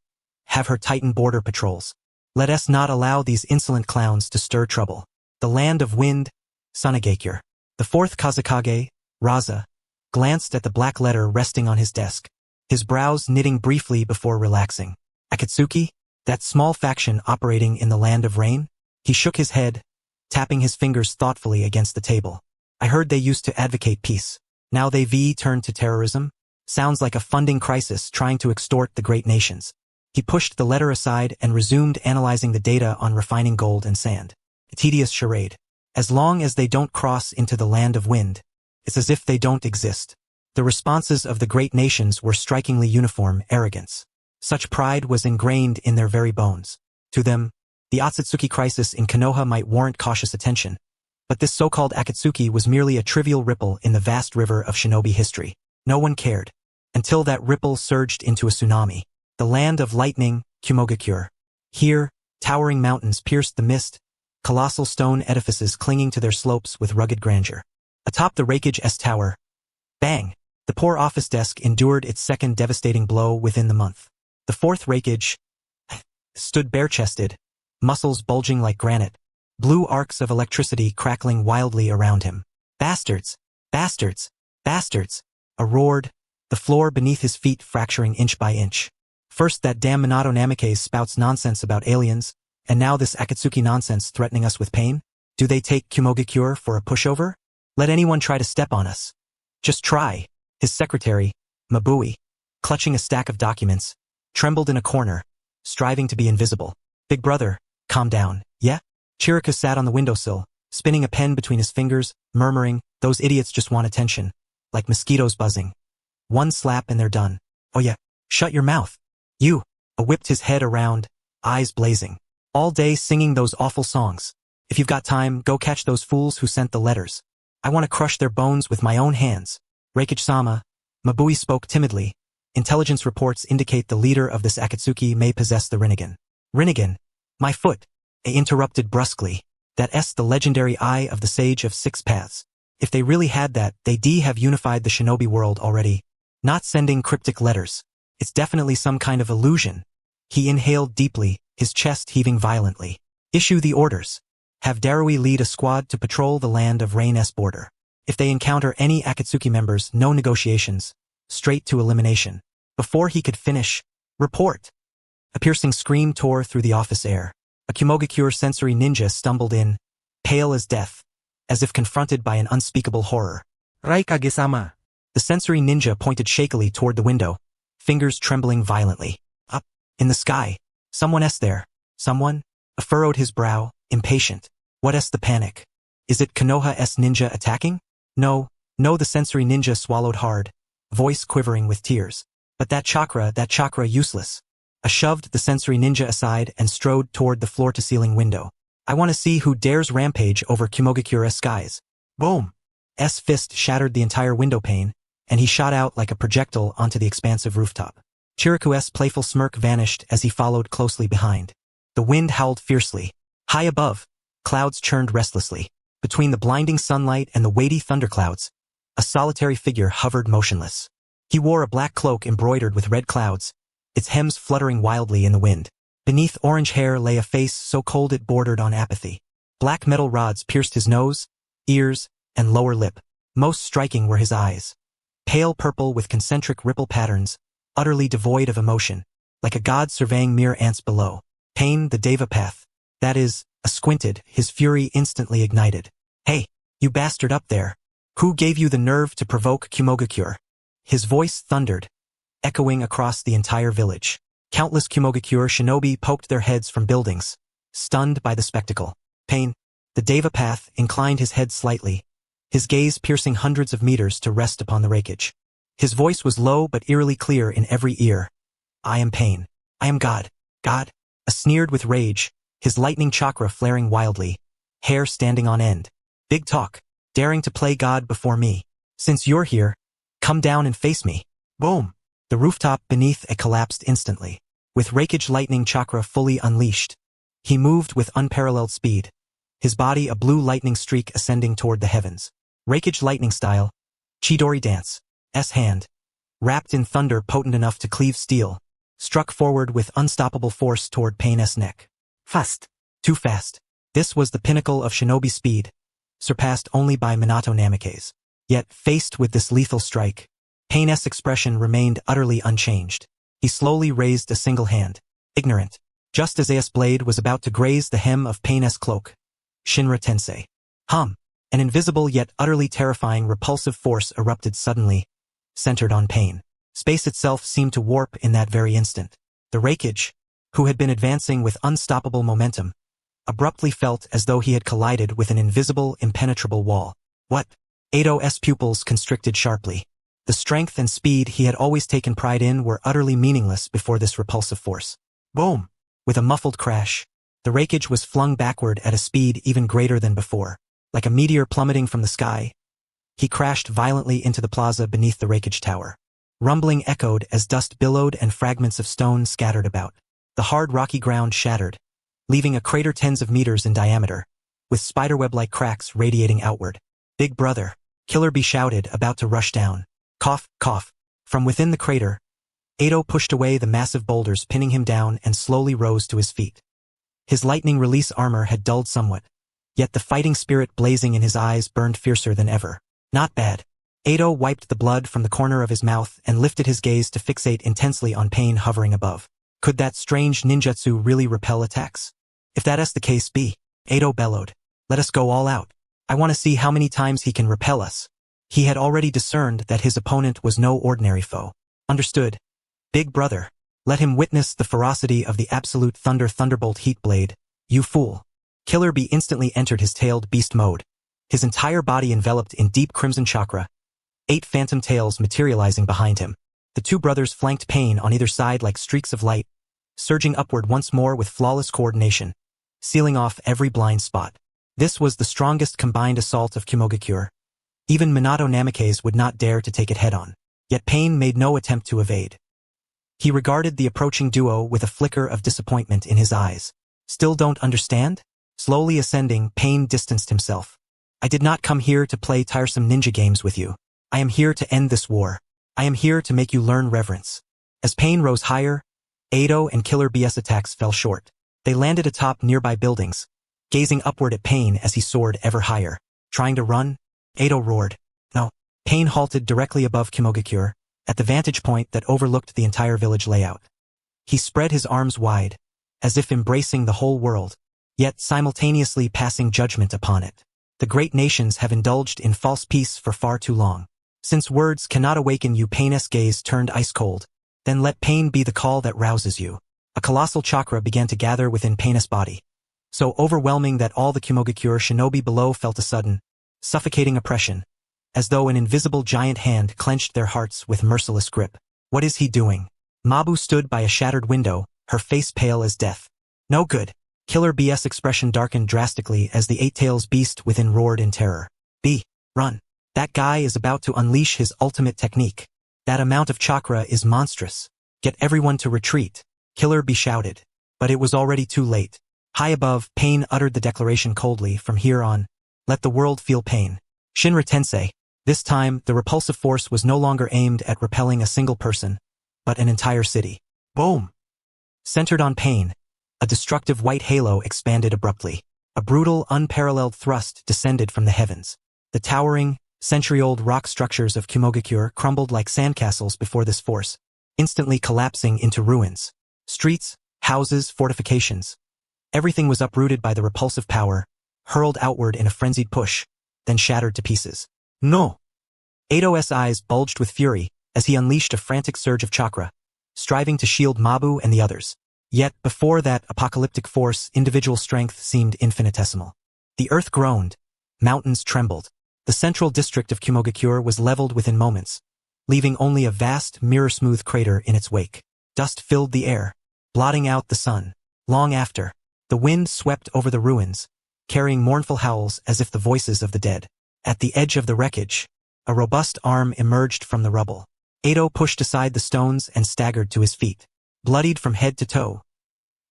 Have her tighten border patrols. Let us not allow these insolent clowns to stir trouble. The land of wind, Sunagakure. The fourth Kazakage, Raza, glanced at the black letter resting on his desk, his brows knitting briefly before relaxing. Akatsuki? That small faction operating in the land of rain? He shook his head, tapping his fingers thoughtfully against the table. I heard they used to advocate peace. Now they turned to terrorism? Sounds like a funding crisis trying to extort the great nations. He pushed the letter aside and resumed analyzing the data on refining gold and sand. A tedious charade. As long as they don't cross into the land of wind, it's as if they don't exist. The responses of the great nations were strikingly uniform arrogance. Such pride was ingrained in their very bones. To them, the Otsutsuki crisis in Konoha might warrant cautious attention, but this so-called Akatsuki was merely a trivial ripple in the vast river of shinobi history. No one cared, until that ripple surged into a tsunami. The land of lightning, Kumogakure. Here, towering mountains pierced the mist, colossal stone edifices clinging to their slopes with rugged grandeur. Atop the Raikage S Tower, bang! The poor office desk endured its second devastating blow within the month. The fourth Raikage stood bare-chested, muscles bulging like granite, blue arcs of electricity crackling wildly around him. Bastards! Bastards! Bastards! A roared, the floor beneath his feet fracturing inch by inch. First that damn Minato Namikaze spouts nonsense about aliens, and now this Akatsuki nonsense threatening us with pain? Do they take Kumogakure for a pushover? Let anyone try to step on us. Just try. His secretary, Mabui, clutching a stack of documents, trembled in a corner, striving to be invisible. Big brother, calm down, yeah? Chiriku sat on the windowsill, spinning a pen between his fingers, murmuring, those idiots just want attention. Like mosquitoes buzzing. One slap and they're done. Oh yeah, shut your mouth. You, whipped his head around, eyes blazing. All day singing those awful songs. If you've got time, go catch those fools who sent the letters. I want to crush their bones with my own hands. Reikage-sama, Mabui spoke timidly. Intelligence reports indicate the leader of this Akatsuki may possess the Rinnegan. Rinnegan? My foot. I interrupted brusquely. That's the legendary eye of the Sage of Six Paths. If they really had that, they'd have unified the shinobi world already. Not sending cryptic letters. It's definitely some kind of illusion. He inhaled deeply, his chest heaving violently. Issue the orders. Have Darui lead a squad to patrol the land of Rain-S border. If they encounter any Akatsuki members, no negotiations. Straight to elimination. Before he could finish, report. A piercing scream tore through the office air. A Kumogakure sensory ninja stumbled in, pale as death, as if confronted by an unspeakable horror. Raikage-sama. The sensory ninja pointed shakily toward the window, fingers trembling violently. Up, in the sky. Someone's there. Someone? Furrowed his brow, impatient. What's the panic? Is it Konoha's ninja attacking? No, the sensory ninja swallowed hard, voice quivering with tears. But that chakra useless. I shoved the sensory ninja aside and strode toward the floor-to-ceiling window. I want to see who dares rampage over Kumogakure's skies. Boom! S fist shattered the entire window pane, and he shot out like a projectile onto the expansive rooftop. Chiriku's playful smirk vanished as he followed closely behind. The wind howled fiercely. High above, clouds churned restlessly. Between the blinding sunlight and the weighty thunderclouds, a solitary figure hovered motionless. He wore a black cloak embroidered with red clouds, its hems fluttering wildly in the wind. Beneath orange hair lay a face so cold it bordered on apathy. Black metal rods pierced his nose, ears, and lower lip. Most striking were his eyes. Pale purple with concentric ripple patterns, utterly devoid of emotion, like a god surveying mere ants below. Pain, the Deva path. That is, squinted, his fury instantly ignited. Hey, you bastard up there. Who gave you the nerve to provoke Kumogakure? His voice thundered, echoing across the entire village. Countless Kumogakure shinobi poked their heads from buildings, stunned by the spectacle. Pain, the Deva path, inclined his head slightly, his gaze piercing hundreds of meters to rest upon the Raikage. His voice was low but eerily clear in every ear. I am pain. I am God. God. Sneered with rage, his lightning chakra flaring wildly, hair standing on end. Big talk. Daring to play God before me. Since you're here, come down and face me. Boom. The rooftop beneath it collapsed instantly. With Raikage lightning chakra fully unleashed, he moved with unparalleled speed, his body a blue lightning streak ascending toward the heavens. Raikage lightning style, Chidori dance, S-hand, wrapped in thunder potent enough to cleave steel, struck forward with unstoppable force toward Pain's neck. Fast. Too fast. This was the pinnacle of shinobi speed, surpassed only by Minato Namikaze. Yet, faced with this lethal strike, Pain's expression remained utterly unchanged. He slowly raised a single hand, ignorant, just as A's blade was about to graze the hem of Pain's cloak. Shinra Tensei. Hum. An invisible yet utterly terrifying repulsive force erupted suddenly, centered on Pain. Space itself seemed to warp in that very instant. The Raikage, who had been advancing with unstoppable momentum, abruptly felt as though he had collided with an invisible, impenetrable wall. What? Eido's pupils constricted sharply. The strength and speed he had always taken pride in were utterly meaningless before this repulsive force. Boom! With a muffled crash, the Raikage was flung backward at a speed even greater than before. Like a meteor plummeting from the sky, he crashed violently into the plaza beneath the Raikage tower. Rumbling echoed as dust billowed and fragments of stone scattered about. The hard rocky ground shattered, leaving a crater tens of meters in diameter, with spiderweb-like cracks radiating outward. Big brother, Killer Bee shouted, about to rush down. Cough, cough. From within the crater, Eido pushed away the massive boulders pinning him down and slowly rose to his feet. His lightning release armor had dulled somewhat, yet the fighting spirit blazing in his eyes burned fiercer than ever. Not bad. Eido wiped the blood from the corner of his mouth and lifted his gaze to fixate intensely on Pain hovering above. Could that strange ninjutsu really repel attacks? If that is the case, Eido bellowed. Let us go all out. I want to see how many times he can repel us. He had already discerned that his opponent was no ordinary foe. Understood. Big brother. Let him witness the ferocity of the absolute thunderbolt heat blade. You fool. Killer Bee instantly entered his tailed beast mode, his entire body enveloped in deep crimson chakra, 8 phantom tails materializing behind him. The two brothers flanked Pain on either side like streaks of light, surging upward once more with flawless coordination, sealing off every blind spot. This was the strongest combined assault of Kimogakure. Even Minato Namikaze would not dare to take it head-on. Yet Pain made no attempt to evade. He regarded the approaching duo with a flicker of disappointment in his eyes. Still don't understand? Slowly ascending, Pain distanced himself. I did not come here to play tiresome ninja games with you. I am here to end this war. I am here to make you learn reverence. As Pain rose higher, Eido and Killer Bee's attacks fell short. They landed atop nearby buildings, gazing upward at Pain as he soared ever higher. Trying to run? Eido roared. No. Pain halted directly above Kimogakure, at the vantage point that overlooked the entire village layout. He spread his arms wide, as if embracing the whole world, yet simultaneously passing judgment upon it. The great nations have indulged in false peace for far too long. Since words cannot awaken you, Pain's gaze turned ice-cold. Then let Pain be the call that rouses you. A colossal chakra began to gather within Pain's body, so overwhelming that all the Kimogakure shinobi below felt a sudden, suffocating oppression, as though an invisible giant hand clenched their hearts with merciless grip. What is he doing? Mabu stood by a shattered window, her face pale as death. No good. Killer Bee's expression darkened drastically as the 8-tails beast within roared in terror. Run. That guy is about to unleash his ultimate technique. That amount of chakra is monstrous. Get everyone to retreat. Killer Bee shouted. But it was already too late. High above, Pain uttered the declaration coldly. From here on, let the world feel pain. Shinra Tensei. This time, the repulsive force was no longer aimed at repelling a single person, but an entire city. Boom! Centered on Pain, a destructive white halo expanded abruptly. A brutal, unparalleled thrust descended from the heavens. The towering, century-old rock structures of Kimogakure crumbled like sandcastles before this force, instantly collapsing into ruins. Streets, houses, fortifications. Everything was uprooted by the repulsive power, hurled outward in a frenzied push, then shattered to pieces. No! Eido's eyes bulged with fury as he unleashed a frantic surge of chakra, striving to shield Mabu and the others. Yet, before that apocalyptic force, individual strength seemed infinitesimal. The earth groaned, mountains trembled. The central district of Kimogakure was leveled within moments, leaving only a vast, mirror-smooth crater in its wake. Dust filled the air, blotting out the sun. Long after, the wind swept over the ruins, carrying mournful howls as if the voices of the dead. At the edge of the wreckage, a robust arm emerged from the rubble. Edo pushed aside the stones and staggered to his feet, bloodied from head to toe.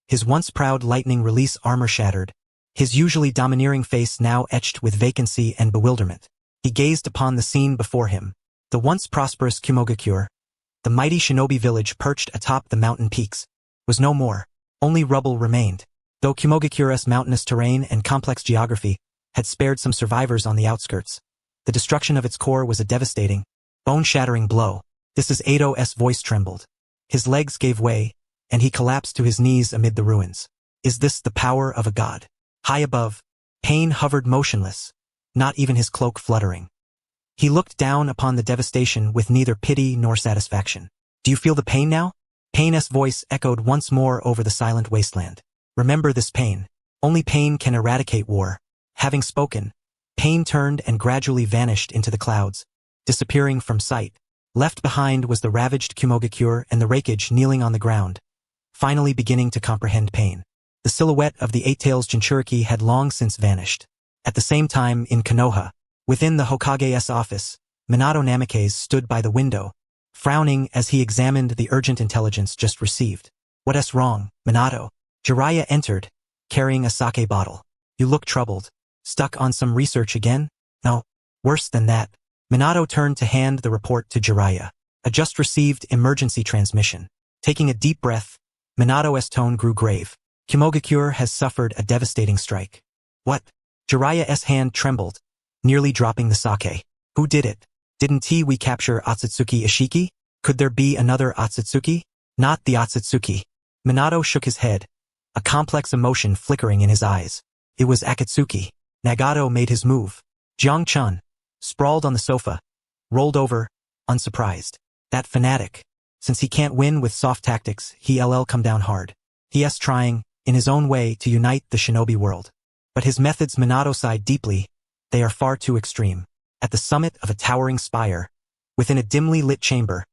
His once proud lightning release armor shattered, his usually domineering face now etched with vacancy and bewilderment. He gazed upon the scene before him. The once prosperous Kumogakure, the mighty shinobi village perched atop the mountain peaks, was no more. Only rubble remained. Though Kumogakure's mountainous terrain and complex geography had spared some survivors on the outskirts, the destruction of its core was a devastating, bone-shattering blow. This is Edo's voice trembled. His legs gave way, and he collapsed to his knees amid the ruins. Is this the power of a god? High above, Pain hovered motionless, not even his cloak fluttering. He looked down upon the devastation with neither pity nor satisfaction. Do you feel the pain now? Pain's voice echoed once more over the silent wasteland. Remember this pain. Only pain can eradicate war. Having spoken, Pain turned and gradually vanished into the clouds, disappearing from sight. Left behind was the ravaged Kumogakure and the wreckage kneeling on the ground, finally beginning to comprehend Pain. The silhouette of the Eight-Tails Jinchuriki had long since vanished. At the same time, in Konoha, within the Hokage's office, Minato Namikaze stood by the window, frowning as he examined the urgent intelligence just received. What's wrong, Minato? Jiraiya entered, carrying a sake bottle. You look troubled. Stuck on some research again? No, worse than that. Minato turned to hand the report to Jiraiya. A just received emergency transmission. Taking a deep breath, Minato's tone grew grave. Kumogakure has suffered a devastating strike. What? Jiraiya's hand trembled, nearly dropping the sake. Who did it? Didn't we capture Otsutsuki Ishiki? Could there be another Otsutsuki? Not the Otsutsuki. Minato shook his head, a complex emotion flickering in his eyes. It was Akatsuki. Nagato made his move. Jiang-chun, sprawled on the sofa, rolled over, unsurprised. That fanatic. Since he can't win with soft tactics, he'll come down hard. He's trying, in his own way, to unite the shinobi world. But his methods Minato sighed deeply. They are far too extreme. At the summit of a towering spire, within a dimly lit chamber,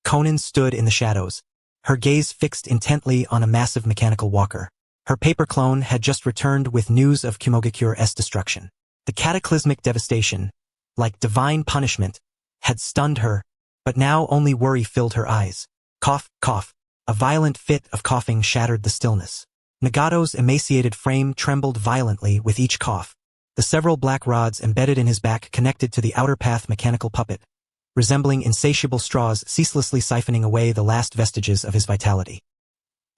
Konan stood in the shadows, her gaze fixed intently on a massive mechanical walker. Her paper clone had just returned with news of Kumogakure's destruction. The cataclysmic devastation, like divine punishment, had stunned her, but now only worry filled her eyes. Cough, cough. A violent fit of coughing shattered the stillness. Nagato's emaciated frame trembled violently with each cough. The several black rods embedded in his back connected to the outer path mechanical puppet, resembling insatiable straws ceaselessly siphoning away the last vestiges of his vitality.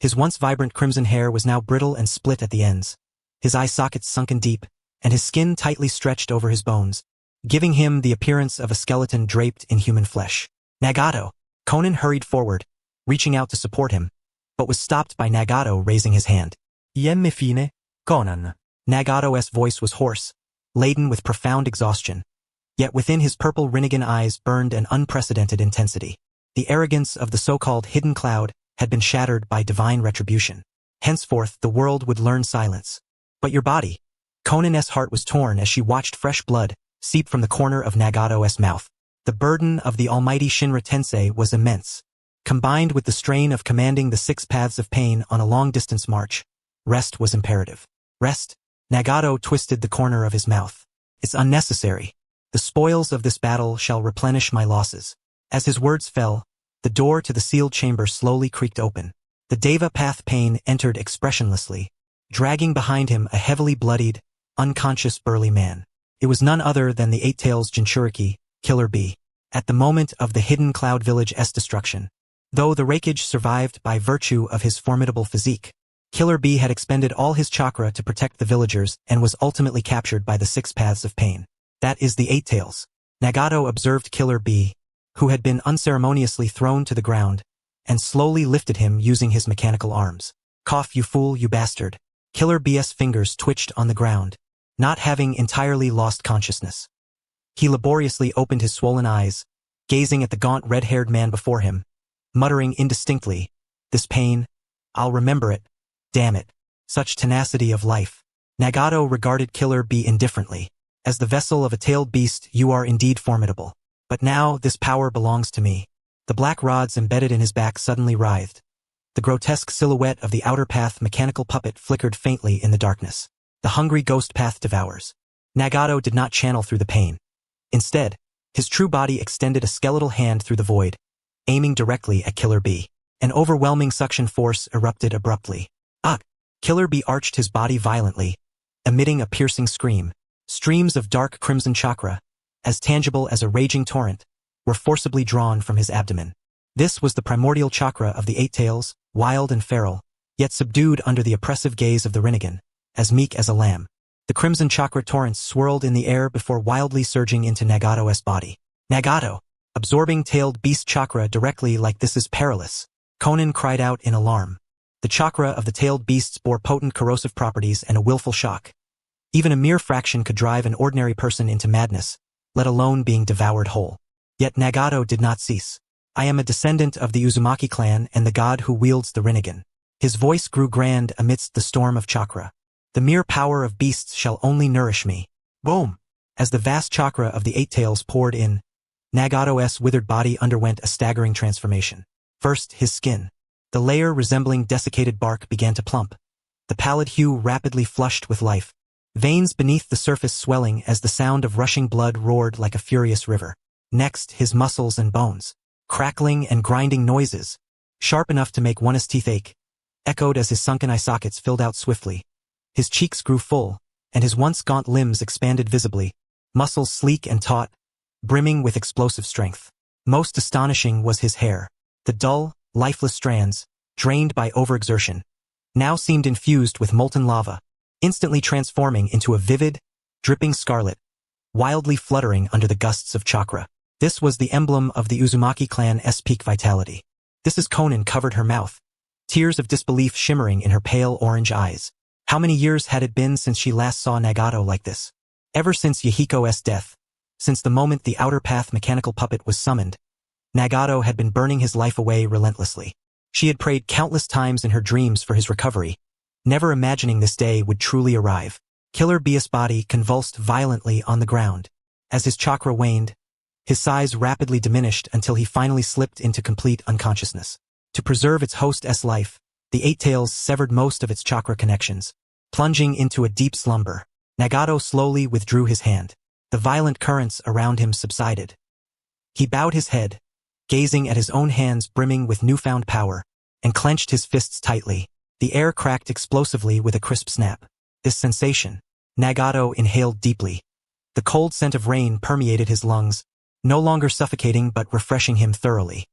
His once vibrant crimson hair was now brittle and split at the ends, his eye sockets sunken deep, and his skin tightly stretched over his bones, giving him the appearance of a skeleton draped in human flesh. Nagato! Konan hurried forward, reaching out to support him, but was stopped by Nagato raising his hand. Iemme fine, Konan. Nagato's voice was hoarse, laden with profound exhaustion. Yet within his purple Rinnegan eyes burned an unprecedented intensity. The arrogance of the so-called hidden cloud had been shattered by divine retribution. Henceforth, the world would learn silence. But your body. Konan's heart was torn as she watched fresh blood seep from the corner of Nagato's mouth. The burden of the almighty Shinra Tensei was immense. Combined with the strain of commanding the 6 paths of pain on a long-distance march, rest was imperative. Rest? Nagato twisted the corner of his mouth. It's unnecessary. The spoils of this battle shall replenish my losses. As his words fell, the door to the sealed chamber slowly creaked open. The Deva Path Pain entered expressionlessly, dragging behind him a heavily bloodied, unconscious burly man. It was none other than the Eight-Tails Jinchuriki, Killer Bee. At the moment of the hidden Cloud Village's destruction, though the wreckage survived by virtue of his formidable physique, Killer Bee had expended all his chakra to protect the villagers and was ultimately captured by the 6 paths of pain. That is the Eight-Tails. Nagato observed Killer Bee, who had been unceremoniously thrown to the ground, and slowly lifted him using his mechanical arms. Cough, you fool, you bastard. Killer Bee's fingers twitched on the ground, not having entirely lost consciousness. He laboriously opened his swollen eyes, gazing at the gaunt red-haired man before him, muttering indistinctly, "This pain, I'll remember it. Damn it. Such tenacity of life." Nagato regarded Killer Bee indifferently. As the vessel of a tailed beast, you are indeed formidable. But now this power belongs to me. The black rods embedded in his back suddenly writhed. The grotesque silhouette of the outer path mechanical puppet flickered faintly in the darkness. The hungry ghost path devours. Nagato did not channel through the pain. Instead, his true body extended a skeletal hand through the void, aiming directly at Killer B. An overwhelming suction force erupted abruptly. Ah! Killer B arched his body violently, emitting a piercing scream. Streams of dark crimson chakra, as tangible as a raging torrent, were forcibly drawn from his abdomen. This was the primordial chakra of the Eight Tails, wild and feral, yet subdued under the oppressive gaze of the Rinnegan, as meek as a lamb. The crimson chakra torrents swirled in the air before wildly surging into Nagato's body. Nagato, absorbing tailed beast chakra directly like this is perilous. Conan cried out in alarm. The chakra of the tailed beasts bore potent corrosive properties and a willful shock. Even a mere fraction could drive an ordinary person into madness, let alone being devoured whole. Yet Nagato did not cease. I am a descendant of the Uzumaki clan and the god who wields the Rinnegan. His voice grew grand amidst the storm of chakra. The mere power of beasts shall only nourish me. Boom! As the vast chakra of the Eight Tails poured in, Nagato's withered body underwent a staggering transformation. First, his skin. The layer resembling desiccated bark began to plump. The pallid hue rapidly flushed with life. Veins beneath the surface swelling as the sound of rushing blood roared like a furious river. Next, his muscles and bones. Crackling and grinding noises, sharp enough to make one's teeth ache, echoed as his sunken eye sockets filled out swiftly. His cheeks grew full, and his once gaunt limbs expanded visibly, muscles sleek and taut, brimming with explosive strength. Most astonishing was his hair. The dull, lifeless strands, drained by overexertion, now seemed infused with molten lava, instantly transforming into a vivid, dripping scarlet, wildly fluttering under the gusts of chakra. This was the emblem of the Uzumaki clan's peak vitality. This is Conan covered her mouth, tears of disbelief shimmering in her pale orange eyes. How many years had it been since she last saw Nagato like this? Ever since Yahiko's death, since the moment the outer path mechanical puppet was summoned, Nagato had been burning his life away relentlessly. She had prayed countless times in her dreams for his recovery, never imagining this day would truly arrive. Killer B's body convulsed violently on the ground. As his chakra waned, his size rapidly diminished until he finally slipped into complete unconsciousness. To preserve its host's life, the Eight Tails severed most of its chakra connections, plunging into a deep slumber. Nagato slowly withdrew his hand. The violent currents around him subsided. He bowed his head, gazing at his own hands brimming with newfound power, and clenched his fists tightly. The air cracked explosively with a crisp snap. This sensation, Nagato inhaled deeply. The cold scent of rain permeated his lungs, no longer suffocating but refreshing him thoroughly.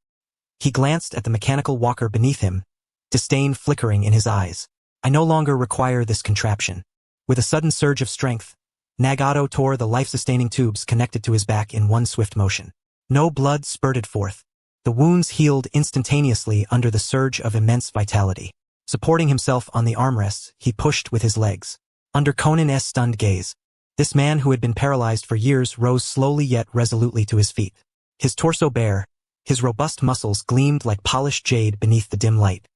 He glanced at the mechanical walker beneath him, disdain flickering in his eyes. I no longer require this contraption. With a sudden surge of strength, Nagato tore the life-sustaining tubes connected to his back in one swift motion. No blood spurted forth. The wounds healed instantaneously under the surge of immense vitality. Supporting himself on the armrests, he pushed with his legs. Under Conan's stunned gaze, this man who had been paralyzed for years rose slowly yet resolutely to his feet. His torso bare, his robust muscles gleamed like polished jade beneath the dim light.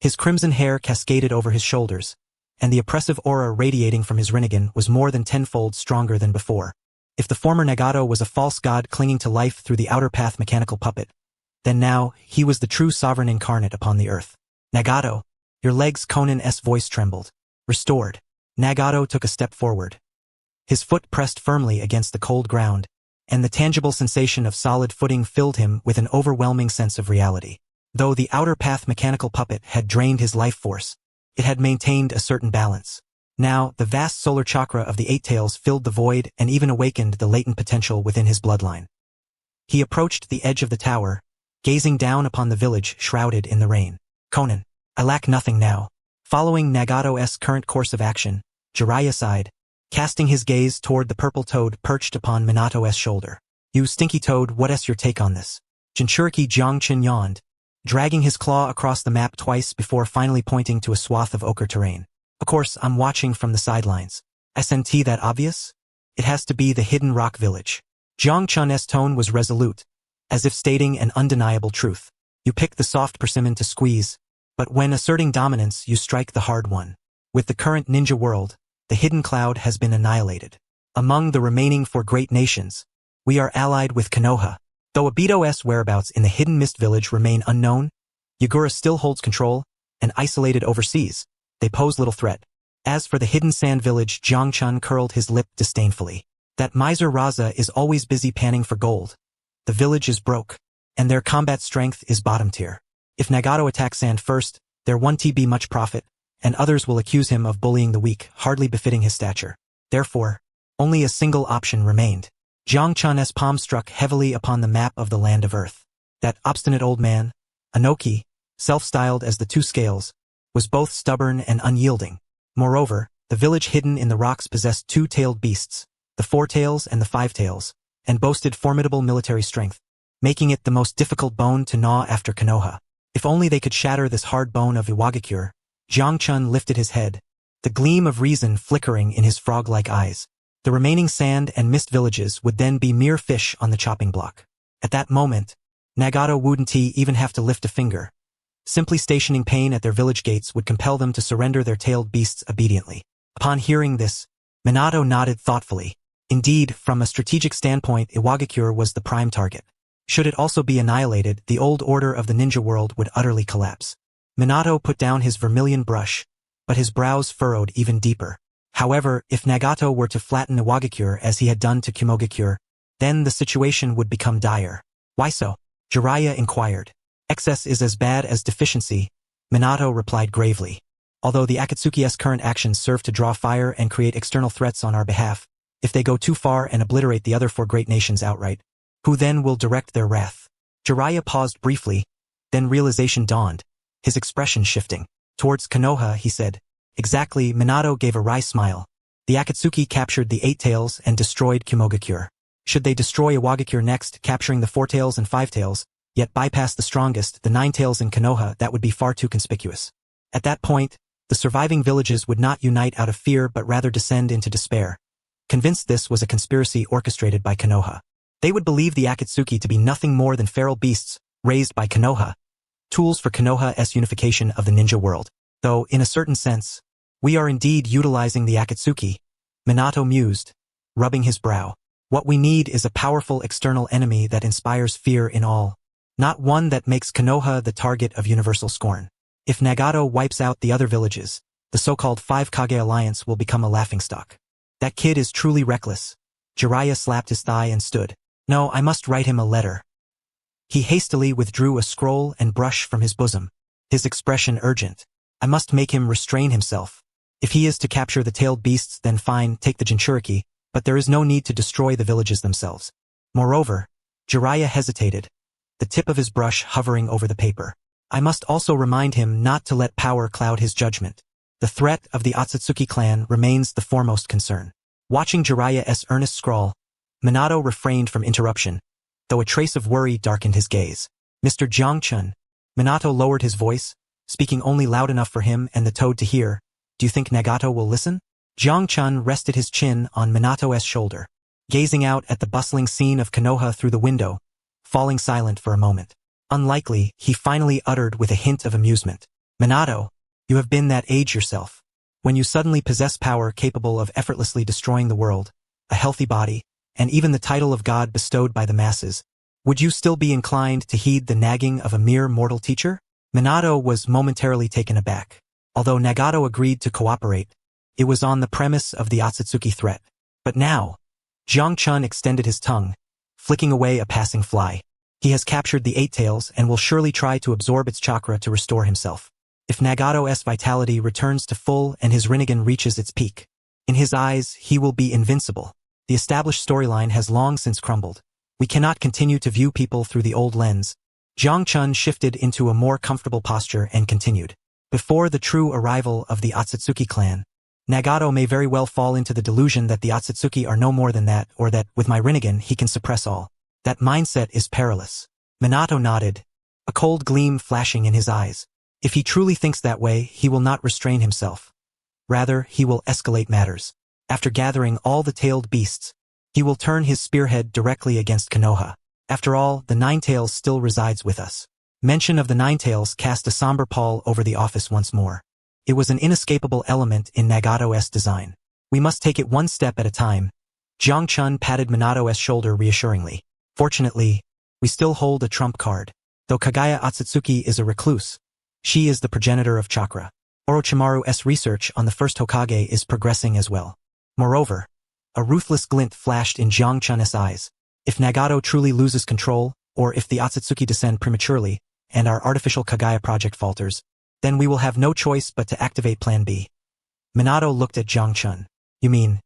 His crimson hair cascaded over his shoulders, and the oppressive aura radiating from his Rinnegan was more than tenfold stronger than before. If the former Nagato was a false god clinging to life through the outer path mechanical puppet, then now he was the true sovereign incarnate upon the earth. Nagato, your legs. Conan's voice trembled. Restored. Nagato took a step forward. His foot pressed firmly against the cold ground, and the tangible sensation of solid footing filled him with an overwhelming sense of reality. Though the outer path mechanical puppet had drained his life force, it had maintained a certain balance. Now, the vast solar chakra of the Eight Tails filled the void and even awakened the latent potential within his bloodline. He approached the edge of the tower, gazing down upon the village shrouded in the rain. Conan, I lack nothing now. Following Nagato's current course of action, Jiraiya sighed, casting his gaze toward the purple toad perched upon Minato's shoulder. You stinky toad, what's your take on this? Jinchuriki Jiangchen yawned, dragging his claw across the map twice before finally pointing to a swath of ochre terrain. Of course, I'm watching from the sidelines. SNT that obvious? It has to be the hidden rock village. Jiang Chun's tone was resolute, as if stating an undeniable truth. You pick the soft persimmon to squeeze, but when asserting dominance you strike the hard one. With the current ninja world, the hidden cloud has been annihilated. Among the remaining four great nations, We are allied with Konoha. Though Obito's whereabouts in the hidden mist village remain unknown, Yagura still holds control, and isolated overseas, they pose little threat. As for the hidden sand village, Jiangchun curled his lip disdainfully. That miser Raza is always busy panning for gold. The village is broke, and their combat strength is bottom tier. If Nagato attacks sand first, there won't be much profit, and others will accuse him of bullying the weak, hardly befitting his stature. Therefore, only a single option remained. Jiangchun's palm struck heavily upon the map of the land of earth. That obstinate old man, Anoki, self-styled as the Two Scales, was both stubborn and unyielding. Moreover, the village hidden in the rocks possessed two-tailed beasts, the Four Tails and the Five Tails, and boasted formidable military strength, making it the most difficult bone to gnaw after Konoha. If only they could shatter this hard bone of Iwagakure. Jiangchun lifted his head, the gleam of reason flickering in his frog-like eyes. The remaining sand and mist villages would then be mere fish on the chopping block. At that moment, Nagato wouldn't even have to lift a finger. Simply stationing Pain at their village gates would compel them to surrender their tailed beasts obediently. Upon hearing this, Minato nodded thoughtfully. Indeed, from a strategic standpoint, Iwagakure was the prime target. Should it also be annihilated, the old order of the ninja world would utterly collapse. Minato put down his vermilion brush, but his brows furrowed even deeper. However, if Nagato were to flatten Iwagakure as he had done to Kumogakure, then the situation would become dire. Why so? Jiraiya inquired. Excess is as bad as deficiency, Minato replied gravely. Although the Akatsuki's current actions serve to draw fire and create external threats on our behalf, if they go too far and obliterate the other four great nations outright, who then will direct their wrath? Jiraiya paused briefly, then realization dawned, his expression shifting. Towards Konoha, he said. Exactly, Minato gave a wry smile. The Akatsuki captured the Eight Tails and destroyed Kumogakure. Should they destroy Iwagakure next, capturing the Four Tails and Five Tails, yet bypass the strongest, the Nine Tails in Konoha, that would be far too conspicuous. At that point, the surviving villages would not unite out of fear but rather descend into despair. Convinced this was a conspiracy orchestrated by Konoha. They would believe the Akatsuki to be nothing more than feral beasts, raised by Konoha, tools for Konoha's unification of the ninja world. Though, in a certain sense, we are indeed utilizing the Akatsuki, Minato mused, rubbing his brow. What we need is a powerful external enemy that inspires fear in all, not one that makes Konoha the target of universal scorn. If Nagato wipes out the other villages, the so-called Five Kage Alliance will become a laughingstock. That kid is truly reckless. Jiraiya slapped his thigh and stood. No, I must write him a letter. He hastily withdrew a scroll and brush from his bosom, his expression urgent. I must make him restrain himself. If he is to capture the tailed beasts, then fine, take the Jinchuriki, but there is no need to destroy the villages themselves. Moreover, Jiraiya hesitated, the tip of his brush hovering over the paper. I must also remind him not to let power cloud his judgment. The threat of the Otsutsuki clan remains the foremost concern. Watching Jiraiya's earnest scrawl, Minato refrained from interruption, though a trace of worry darkened his gaze. Mr. Jiangchun, Minato lowered his voice, speaking only loud enough for him and the toad to hear. Do you think Nagato will listen? Jiangchun rested his chin on Minato's shoulder, gazing out at the bustling scene of Konoha through the window, falling silent for a moment. Unlikely, he finally uttered with a hint of amusement. Minato, you have been that age yourself. When you suddenly possess power capable of effortlessly destroying the world, a healthy body, and even the title of God bestowed by the masses, would you still be inclined to heed the nagging of a mere mortal teacher? Minato was momentarily taken aback. Although Nagato agreed to cooperate, it was on the premise of the Otsutsuki threat. But now, Jiangchun extended his tongue, flicking away a passing fly. He has captured the Eight Tails and will surely try to absorb its chakra to restore himself. If Nagato's vitality returns to full and his Rinnegan reaches its peak, in his eyes he will be invincible. The established storyline has long since crumbled. We cannot continue to view people through the old lens. Jiangchun shifted into a more comfortable posture and continued. Before the true arrival of the Otsutsuki clan, Nagato may very well fall into the delusion that the Otsutsuki are no more than that, or that, with my Rinnegan, he can suppress all. That mindset is perilous. Minato nodded, a cold gleam flashing in his eyes. If he truly thinks that way, he will not restrain himself. Rather, he will escalate matters. After gathering all the tailed beasts, he will turn his spearhead directly against Konoha. After all, the Nine Tails still resides with us. Mention of the Nine Tails cast a somber pall over the office once more. It was an inescapable element in Nagato's design. We must take it one step at a time, Jiang Chun patted Minato's shoulder reassuringly. Fortunately, we still hold a trump card. Though Kaguya Otsutsuki is a recluse, she is the progenitor of chakra. Orochimaru's research on the first Hokage is progressing as well. Moreover, a ruthless glint flashed in Jiang Chun's eyes. If Nagato truly loses control, or if the Otsutsuki descend prematurely, and our artificial Kaguya project falters, then we will have no choice but to activate Plan B. Minato looked at Jiang Chun. You mean,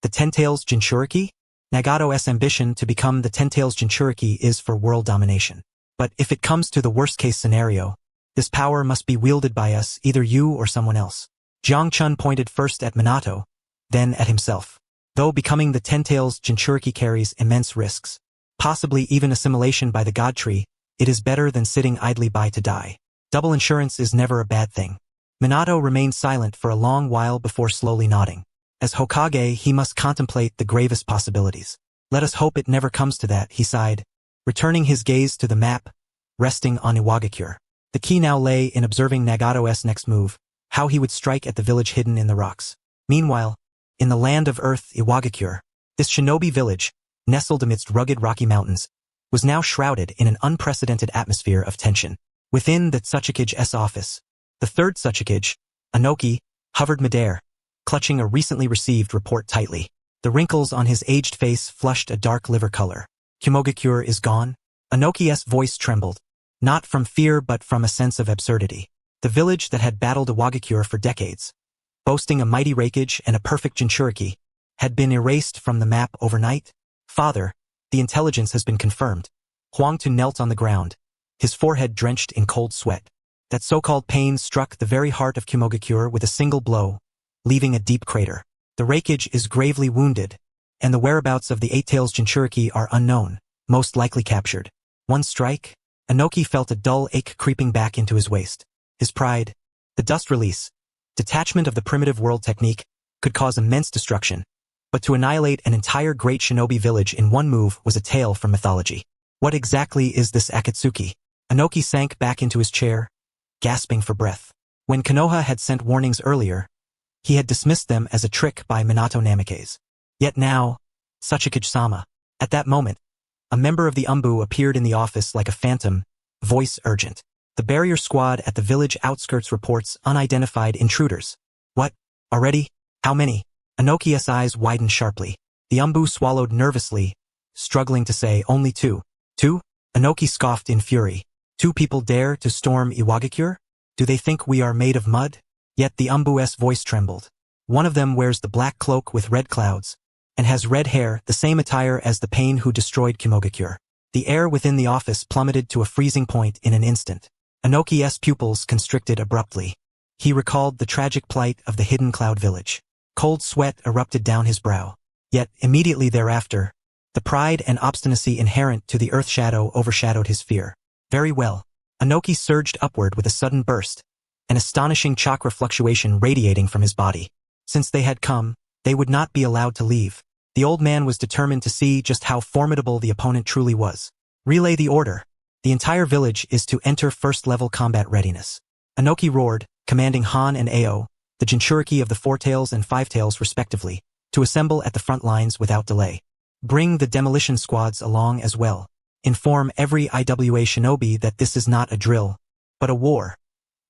the Ten-Tails Jinchuriki? Nagato's ambition to become the Ten-Tails Jinchuriki is for world domination. But if it comes to the worst-case scenario, this power must be wielded by us, either you or someone else. Jiang Chun pointed first at Minato, then at himself. Though becoming the Ten-Tails Jinchuriki carries immense risks, possibly even assimilation by the God Tree, it is better than sitting idly by to die. Double insurance is never a bad thing. Minato remained silent for a long while before slowly nodding. As Hokage, he must contemplate the gravest possibilities. Let us hope it never comes to that, he sighed, returning his gaze to the map, resting on Iwagakure. The key now lay in observing Nagato's next move, how he would strike at the village hidden in the rocks. Meanwhile, in the land of Earth Iwagakure, this shinobi village, nestled amidst rugged rocky mountains, was now shrouded in an unprecedented atmosphere of tension. Within the Tsuchikige's office, the third Tsuchikige, Anoki, hovered midair, clutching a recently received report tightly. The wrinkles on his aged face flushed a dark liver color. Kimogakure is gone? Anoki's voice trembled, not from fear but from a sense of absurdity. The village that had battled Iwagakure for decades, boasting a mighty raikage and a perfect Jinchuriki, had been erased from the map overnight? Father, the intelligence has been confirmed. Huangtu knelt on the ground, his forehead drenched in cold sweat. That so-called pain struck the very heart of Kimogakure with a single blow, leaving a deep crater. The raikage is gravely wounded, and the whereabouts of the Eight-Tails Jinchuriki are unknown, most likely captured. One strike? Anoki felt a dull ache creeping back into his waist. His pride, the dust release, detachment of the primitive world technique, could cause immense destruction. But to annihilate an entire great shinobi village in one move was a tale from mythology. What exactly is this Akatsuki? Anoki sank back into his chair, gasping for breath. When Konoha had sent warnings earlier, he had dismissed them as a trick by Minato Namikaze. Yet now, Tsuchikage-sama. At that moment, a member of the Umbu appeared in the office like a phantom, voice urgent. The barrier squad at the village outskirts reports unidentified intruders. What? Already? How many? Anoki's eyes widened sharply. The Umbu swallowed nervously, struggling to say only two. Two? Anoki scoffed in fury. 2 people dare to storm Iwagakure? Do they think we are made of mud? Yet the Umbu's voice trembled. One of them wears the black cloak with red clouds, and has red hair, the same attire as the Pain who destroyed Kimogakure. The air within the office plummeted to a freezing point in an instant. Anoki's pupils constricted abruptly. He recalled the tragic plight of the hidden cloud village. Cold sweat erupted down his brow. Yet, immediately thereafter, the pride and obstinacy inherent to the earth shadow overshadowed his fear. Very well. Anoki surged upward with a sudden burst, an astonishing chakra fluctuation radiating from his body. Since they had come, they would not be allowed to leave. The old man was determined to see just how formidable the opponent truly was. Relay the order. The entire village is to enter first-level combat readiness. Anoki roared, commanding Han and Ao, the Jinchuriki of the Four-Tails and Five-Tails respectively, to assemble at the front lines without delay. Bring the demolition squads along as well. Inform every IWA shinobi that this is not a drill, but a war.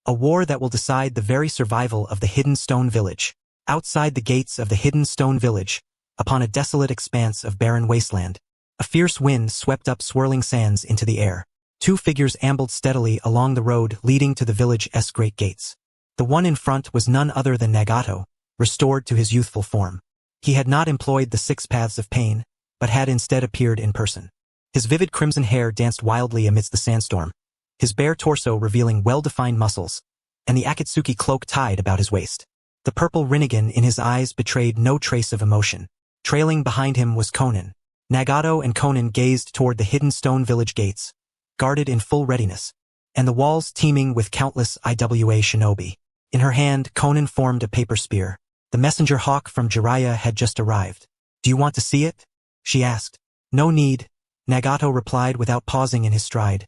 A war that will decide the very survival of the Hidden Stone Village. Outside the gates of the Hidden Stone Village, upon a desolate expanse of barren wasteland, a fierce wind swept up swirling sands into the air. 2 figures ambled steadily along the road leading to the village's great gates. The one in front was none other than Nagato, restored to his youthful form. He had not employed the 6 paths of pain, but had instead appeared in person. His vivid crimson hair danced wildly amidst the sandstorm, his bare torso revealing well-defined muscles, and the Akatsuki cloak tied about his waist. The purple Rinnegan in his eyes betrayed no trace of emotion. Trailing behind him was Konan. Nagato and Konan gazed toward the hidden stone village gates, guarded in full readiness, and the walls teeming with countless IWA shinobi. In her hand, Konan formed a paper spear. The messenger hawk from Jiraiya had just arrived. Do you want to see it? She asked. No need, Nagato replied without pausing in his stride,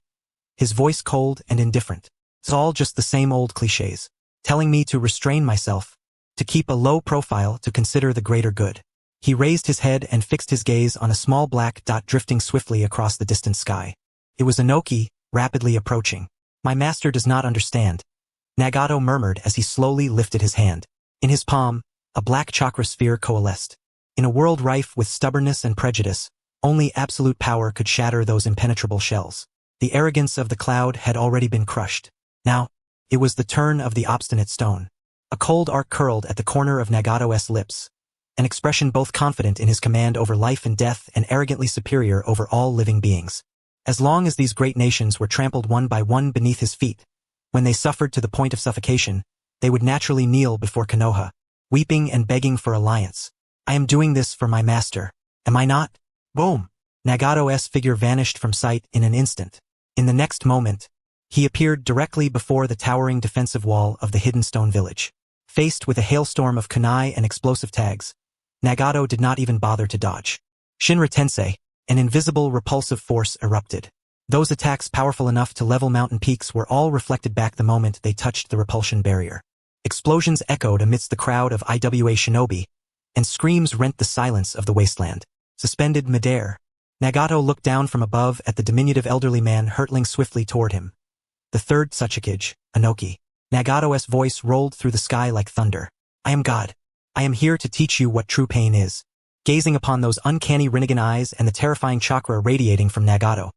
his voice cold and indifferent. It's all just the same old cliches, telling me to restrain myself, to keep a low profile, to consider the greater good. He raised his head and fixed his gaze on a small black dot drifting swiftly across the distant sky. It was Inoki, rapidly approaching. My master does not understand, Nagato murmured as he slowly lifted his hand. In his palm, a black chakra sphere coalesced. In a world rife with stubbornness and prejudice, only absolute power could shatter those impenetrable shells. The arrogance of the cloud had already been crushed. Now, it was the turn of the obstinate stone. A cold arc curled at the corner of Nagato's lips, an expression both confident in his command over life and death and arrogantly superior over all living beings. As long as these great nations were trampled one by one beneath his feet, when they suffered to the point of suffocation, they would naturally kneel before Konoha, weeping and begging for alliance. I am doing this for my master, am I not? Boom! Nagato's figure vanished from sight in an instant. In the next moment, he appeared directly before the towering defensive wall of the hidden stone village. Faced with a hailstorm of kunai and explosive tags, Nagato did not even bother to dodge. Shinra Tensei, an invisible repulsive force erupted. Those attacks powerful enough to level mountain peaks were all reflected back the moment they touched the repulsion barrier. Explosions echoed amidst the crowd of IWA shinobi, and screams rent the silence of the wasteland. Suspended midair, Nagato looked down from above at the diminutive elderly man hurtling swiftly toward him. The third Tsukige, Inoki. Nagato's voice rolled through the sky like thunder. I am God. I am here to teach you what true pain is. Gazing upon those uncanny Rinnegan eyes and the terrifying chakra radiating from Nagato,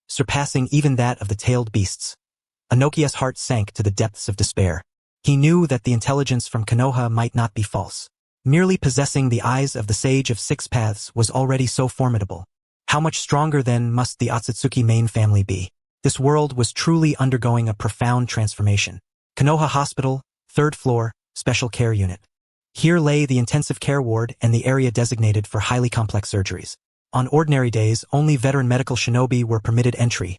surpassing even that of the tailed beasts, Inoki's heart sank to the depths of despair. He knew that the intelligence from Konoha might not be false. Merely possessing the eyes of the Sage of Six Paths was already so formidable. How much stronger then must the Otsutsuki main family be? This world was truly undergoing a profound transformation. Konoha Hospital, 3rd floor, Special Care Unit. Here lay the intensive care ward and the area designated for highly complex surgeries. On ordinary days, only veteran medical shinobi were permitted entry.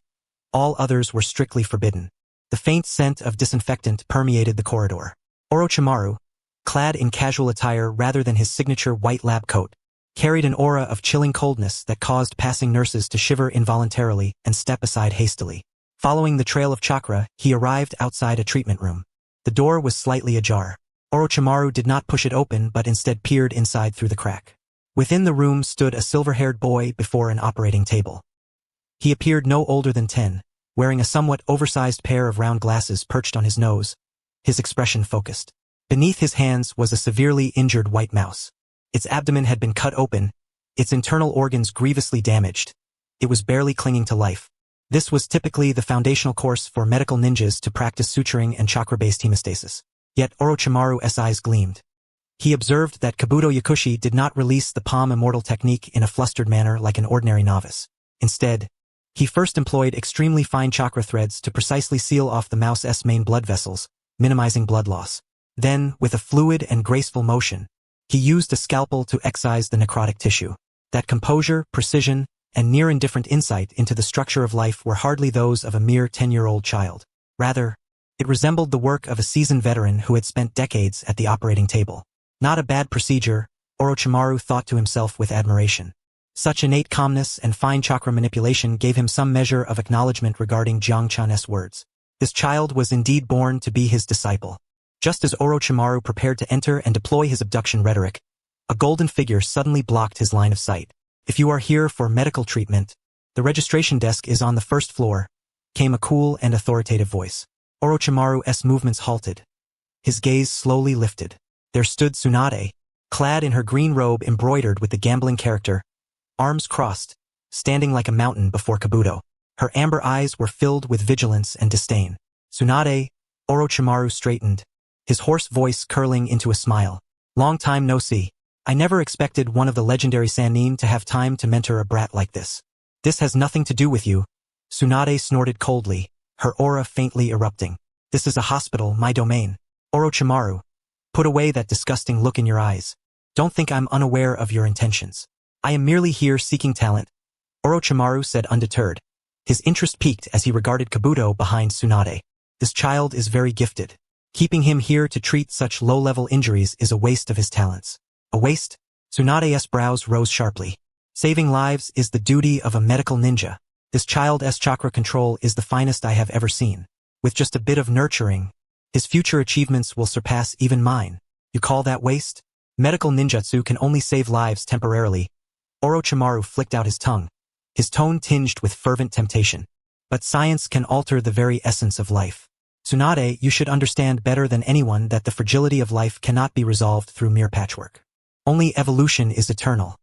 All others were strictly forbidden. The faint scent of disinfectant permeated the corridor. Orochimaru, clad in casual attire rather than his signature white lab coat, carried an aura of chilling coldness that caused passing nurses to shiver involuntarily and step aside hastily. Following the trail of chakra, he arrived outside a treatment room. The door was slightly ajar. Orochimaru did not push it open but instead peered inside through the crack. Within the room stood a silver-haired boy before an operating table. He appeared no older than 10, wearing a somewhat oversized pair of round glasses perched on his nose, his expression focused. Beneath his hands was a severely injured white mouse. Its abdomen had been cut open, its internal organs grievously damaged. It was barely clinging to life. This was typically the foundational course for medical ninjas to practice suturing and chakra-based hemostasis. Yet Orochimaru's eyes gleamed. He observed that Kabuto Yakushi did not release the palm immortal technique in a flustered manner like an ordinary novice. Instead, he first employed extremely fine chakra threads to precisely seal off the mouse's main blood vessels, minimizing blood loss. Then, with a fluid and graceful motion, he used a scalpel to excise the necrotic tissue. That composure, precision, and near-indifferent insight into the structure of life were hardly those of a mere 10-year-old child. Rather, it resembled the work of a seasoned veteran who had spent decades at the operating table. Not a bad procedure, Orochimaru thought to himself with admiration. Such innate calmness and fine chakra manipulation gave him some measure of acknowledgement regarding Jiang Chan's words. This child was indeed born to be his disciple. Just as Orochimaru prepared to enter and deploy his abduction rhetoric, a golden figure suddenly blocked his line of sight. If you are here for medical treatment, the registration desk is on the 1st floor, came a cool and authoritative voice. Orochimaru's movements halted. His gaze slowly lifted. There stood Tsunade, clad in her green robe embroidered with the gambling character, arms crossed, standing like a mountain before Kabuto. Her amber eyes were filled with vigilance and disdain. Tsunade, Orochimaru straightened, his hoarse voice curling into a smile. Long time no see. I never expected one of the legendary Sannin to have time to mentor a brat like this. This has nothing to do with you. Tsunade snorted coldly, her aura faintly erupting. This is a hospital, my domain. Orochimaru, put away that disgusting look in your eyes. Don't think I'm unaware of your intentions. I am merely here seeking talent, Orochimaru said undeterred. His interest peaked as he regarded Kabuto behind Tsunade. This child is very gifted. Keeping him here to treat such low-level injuries is a waste of his talents. A waste? Tsunade's brows rose sharply. Saving lives is the duty of a medical ninja. This child's chakra control is the finest I have ever seen. With just a bit of nurturing, his future achievements will surpass even mine. You call that waste? Medical ninjutsu can only save lives temporarily. Orochimaru flicked out his tongue, his tone tinged with fervent temptation. But science can alter the very essence of life. Tsunade, you should understand better than anyone that the fragility of life cannot be resolved through mere patchwork. Only evolution is eternal.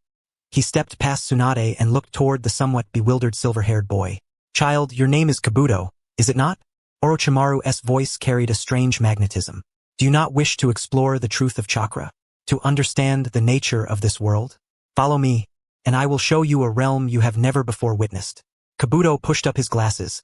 He stepped past Tsunade and looked toward the somewhat bewildered silver-haired boy. Child, your name is Kabuto, is it not? Orochimaru's voice carried a strange magnetism. Do you not wish to explore the truth of chakra? To understand the nature of this world? Follow me, and I will show you a realm you have never before witnessed. Kabuto pushed up his glasses,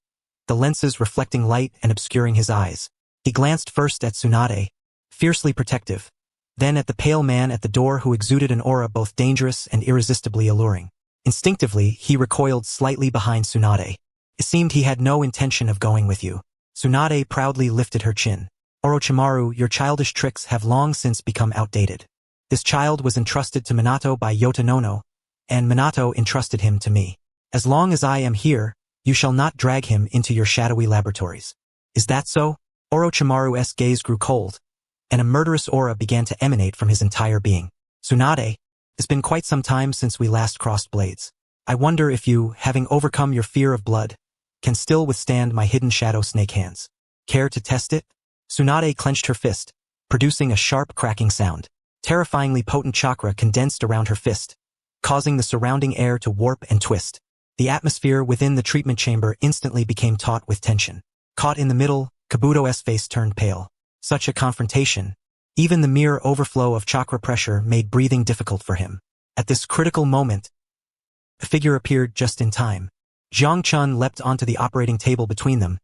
the lenses reflecting light and obscuring his eyes. He glanced first at Tsunade, fiercely protective, then at the pale man at the door who exuded an aura both dangerous and irresistibly alluring. Instinctively, he recoiled slightly behind Tsunade. It seemed he had no intention of going with you. Tsunade proudly lifted her chin. Orochimaru, your childish tricks have long since become outdated. This child was entrusted to Minato by Yotanono, and Minato entrusted him to me. As long as I am here, you shall not drag him into your shadowy laboratories. Is that so? Orochimaru's gaze grew cold, and a murderous aura began to emanate from his entire being. Tsunade, it's been quite some time since we last crossed blades. I wonder if you, having overcome your fear of blood, can still withstand my hidden shadow snake hands. Care to test it? Tsunade clenched her fist, producing a sharp cracking sound. Terrifyingly potent chakra condensed around her fist, causing the surrounding air to warp and twist. The atmosphere within the treatment chamber instantly became taut with tension. Caught in the middle, Kabuto's face turned pale. Such a confrontation, even the mere overflow of chakra pressure made breathing difficult for him. At this critical moment, a figure appeared just in time. Jiang Chun leapt onto the operating table between them,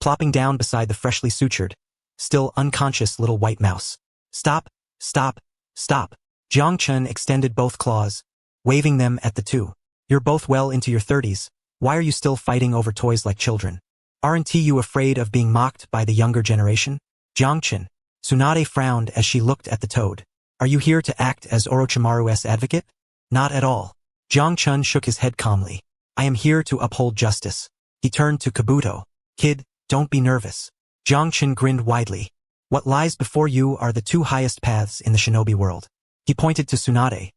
plopping down beside the freshly sutured, still unconscious little white mouse. Stop, stop, stop. Jiang Chun extended both claws, waving them at the two. You're both well into your 30s, why are you still fighting over toys like children? Aren't you afraid of being mocked by the younger generation? Jiang Chun. Tsunade frowned as she looked at the toad. Are you here to act as Orochimaru's advocate? Not at all. Jiang Chun shook his head calmly. I am here to uphold justice. He turned to Kabuto. Kid, don't be nervous. Jiang Chun grinned widely. What lies before you are the two highest paths in the shinobi world. He pointed to Tsunade.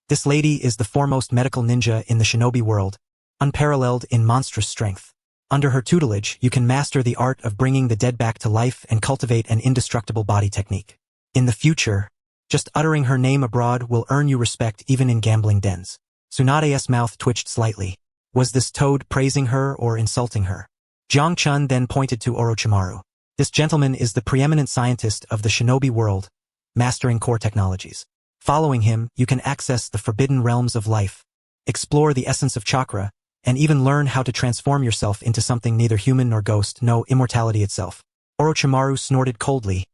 This lady is the foremost medical ninja in the shinobi world, unparalleled in monstrous strength. Under her tutelage, you can master the art of bringing the dead back to life and cultivate an indestructible body technique. In the future, just uttering her name abroad will earn you respect even in gambling dens. Tsunade's mouth twitched slightly. Was this toad praising her or insulting her? Jiang Chun then pointed to Orochimaru. This gentleman is the preeminent scientist of the shinobi world, mastering core technologies. Following him, you can access the forbidden realms of life, explore the essence of chakra, and even learn how to transform yourself into something neither human nor ghost, no immortality itself. Orochimaru snorted coldly,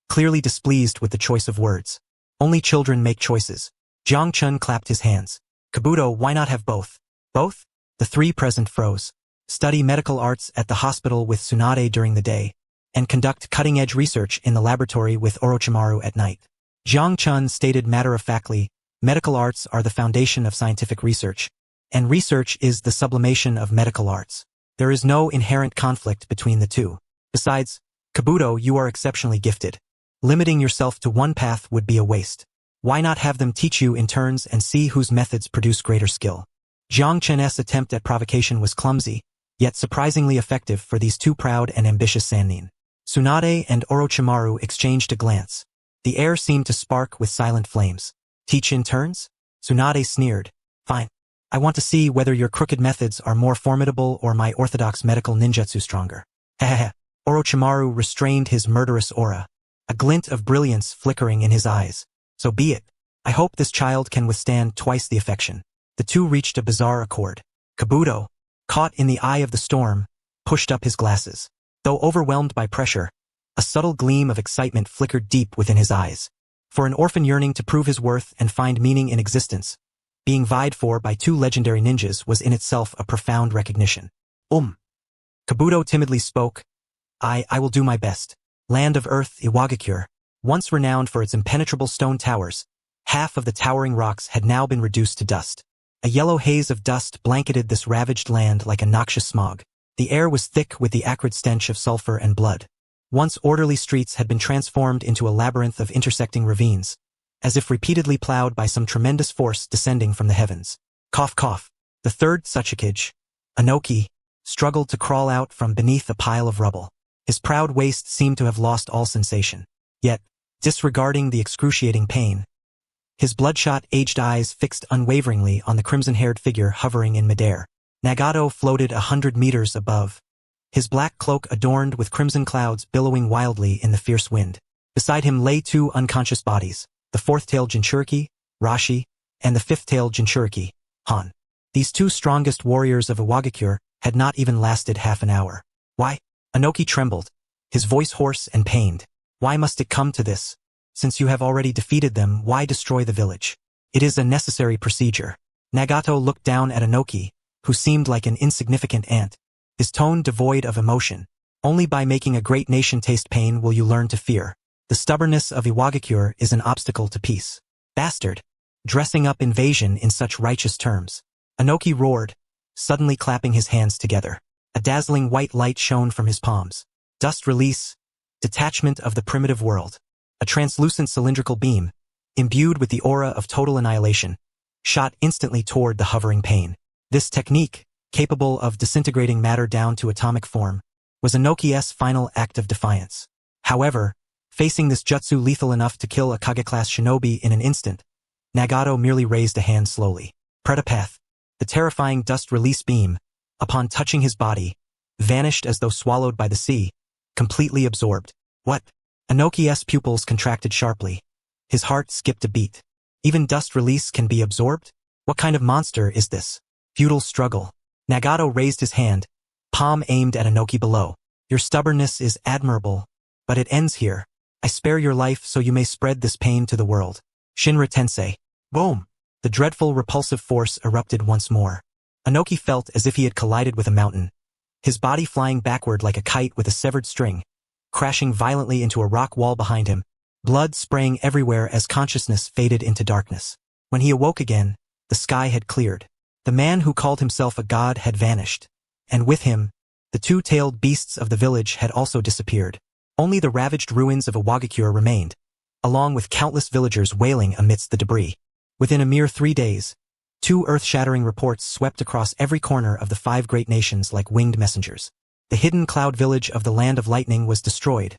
clearly displeased with the choice of words. Only children make choices. Jiang Chun clapped his hands. Kabuto, why not have both? Both? The three present froze. Study medical arts at the hospital with Tsunade during the day, and conduct cutting-edge research in the laboratory with Orochimaru at night. Jiang Chun stated matter-of-factly, medical arts are the foundation of scientific research, and research is the sublimation of medical arts. There is no inherent conflict between the two. Besides, Kabuto, you are exceptionally gifted. Limiting yourself to one path would be a waste. Why not have them teach you in turns and see whose methods produce greater skill? Jiang Chun's attempt at provocation was clumsy, yet surprisingly effective for these two proud and ambitious sannin. Tsunade and Orochimaru exchanged a glance. The air seemed to spark with silent flames. Teach in turns? Tsunade sneered. Fine. I want to see whether your crooked methods are more formidable or my orthodox medical ninjutsu stronger. Hehehe. Orochimaru restrained his murderous aura, a glint of brilliance flickering in his eyes. So be it. I hope this child can withstand twice the affection. The two reached a bizarre accord. Kabuto, caught in the eye of the storm, pushed up his glasses. Though overwhelmed by pressure, a subtle gleam of excitement flickered deep within his eyes. For an orphan yearning to prove his worth and find meaning in existence, being vied for by two legendary ninjas was in itself a profound recognition. Kabuto timidly spoke. I will do my best. Land of Earth, Iwagakure, once renowned for its impenetrable stone towers, half of the towering rocks had now been reduced to dust. A yellow haze of dust blanketed this ravaged land like a noxious smog. The air was thick with the acrid stench of sulfur and blood. Once orderly streets had been transformed into a labyrinth of intersecting ravines, as if repeatedly plowed by some tremendous force descending from the heavens. Cough cough. The third Tsuchikage, Inoki, struggled to crawl out from beneath a pile of rubble. His proud waist seemed to have lost all sensation. Yet, disregarding the excruciating pain, his bloodshot, aged eyes fixed unwaveringly on the crimson-haired figure hovering in midair. Nagato floated 100 meters above, his black cloak adorned with crimson clouds billowing wildly in the fierce wind. Beside him lay two unconscious bodies, the fourth-tailed Jinchuriki, Rashi, and the fifth-tailed Jinchuriki, Han. These two strongest warriors of Iwagakure had not even lasted half an hour. Why? Inoki trembled, his voice hoarse and pained. Why must it come to this? Since you have already defeated them, why destroy the village? It is a necessary procedure. Nagato looked down at Inoki, who seemed like an insignificant ant, his tone devoid of emotion. Only by making a great nation taste pain will you learn to fear. The stubbornness of Iwagakure is an obstacle to peace. Bastard! Dressing up invasion in such righteous terms. Inoki roared, suddenly clapping his hands together. A dazzling white light shone from his palms. Dust release, detachment of the primitive world. A translucent cylindrical beam, imbued with the aura of total annihilation, shot instantly toward the hovering pain. This technique, capable of disintegrating matter down to atomic form, was Inoki's final act of defiance. However, facing this jutsu lethal enough to kill a Kage-class shinobi in an instant, Nagato merely raised a hand slowly. Pretapath, the terrifying dust release beam, upon touching his body, vanished as though swallowed by the sea, completely absorbed. What? Inoki's pupils contracted sharply. His heart skipped a beat. Even dust release can be absorbed? What kind of monster is this? Futile struggle. Nagato raised his hand, palm aimed at Inoki below. Your stubbornness is admirable, but it ends here. I spare your life so you may spread this pain to the world. Shinra Tensei. Boom! The dreadful repulsive force erupted once more. Inoki felt as if he had collided with a mountain, his body flying backward like a kite with a severed string, crashing violently into a rock wall behind him, blood spraying everywhere as consciousness faded into darkness. When he awoke again, the sky had cleared. The man who called himself a god had vanished, and with him, the two-tailed beasts of the village had also disappeared. Only the ravaged ruins of Iwagakure remained, along with countless villagers wailing amidst the debris. Within a mere 3 days, 2 earth-shattering reports swept across every corner of the 5 great nations like winged messengers. The hidden cloud village of the Land of Lightning was destroyed,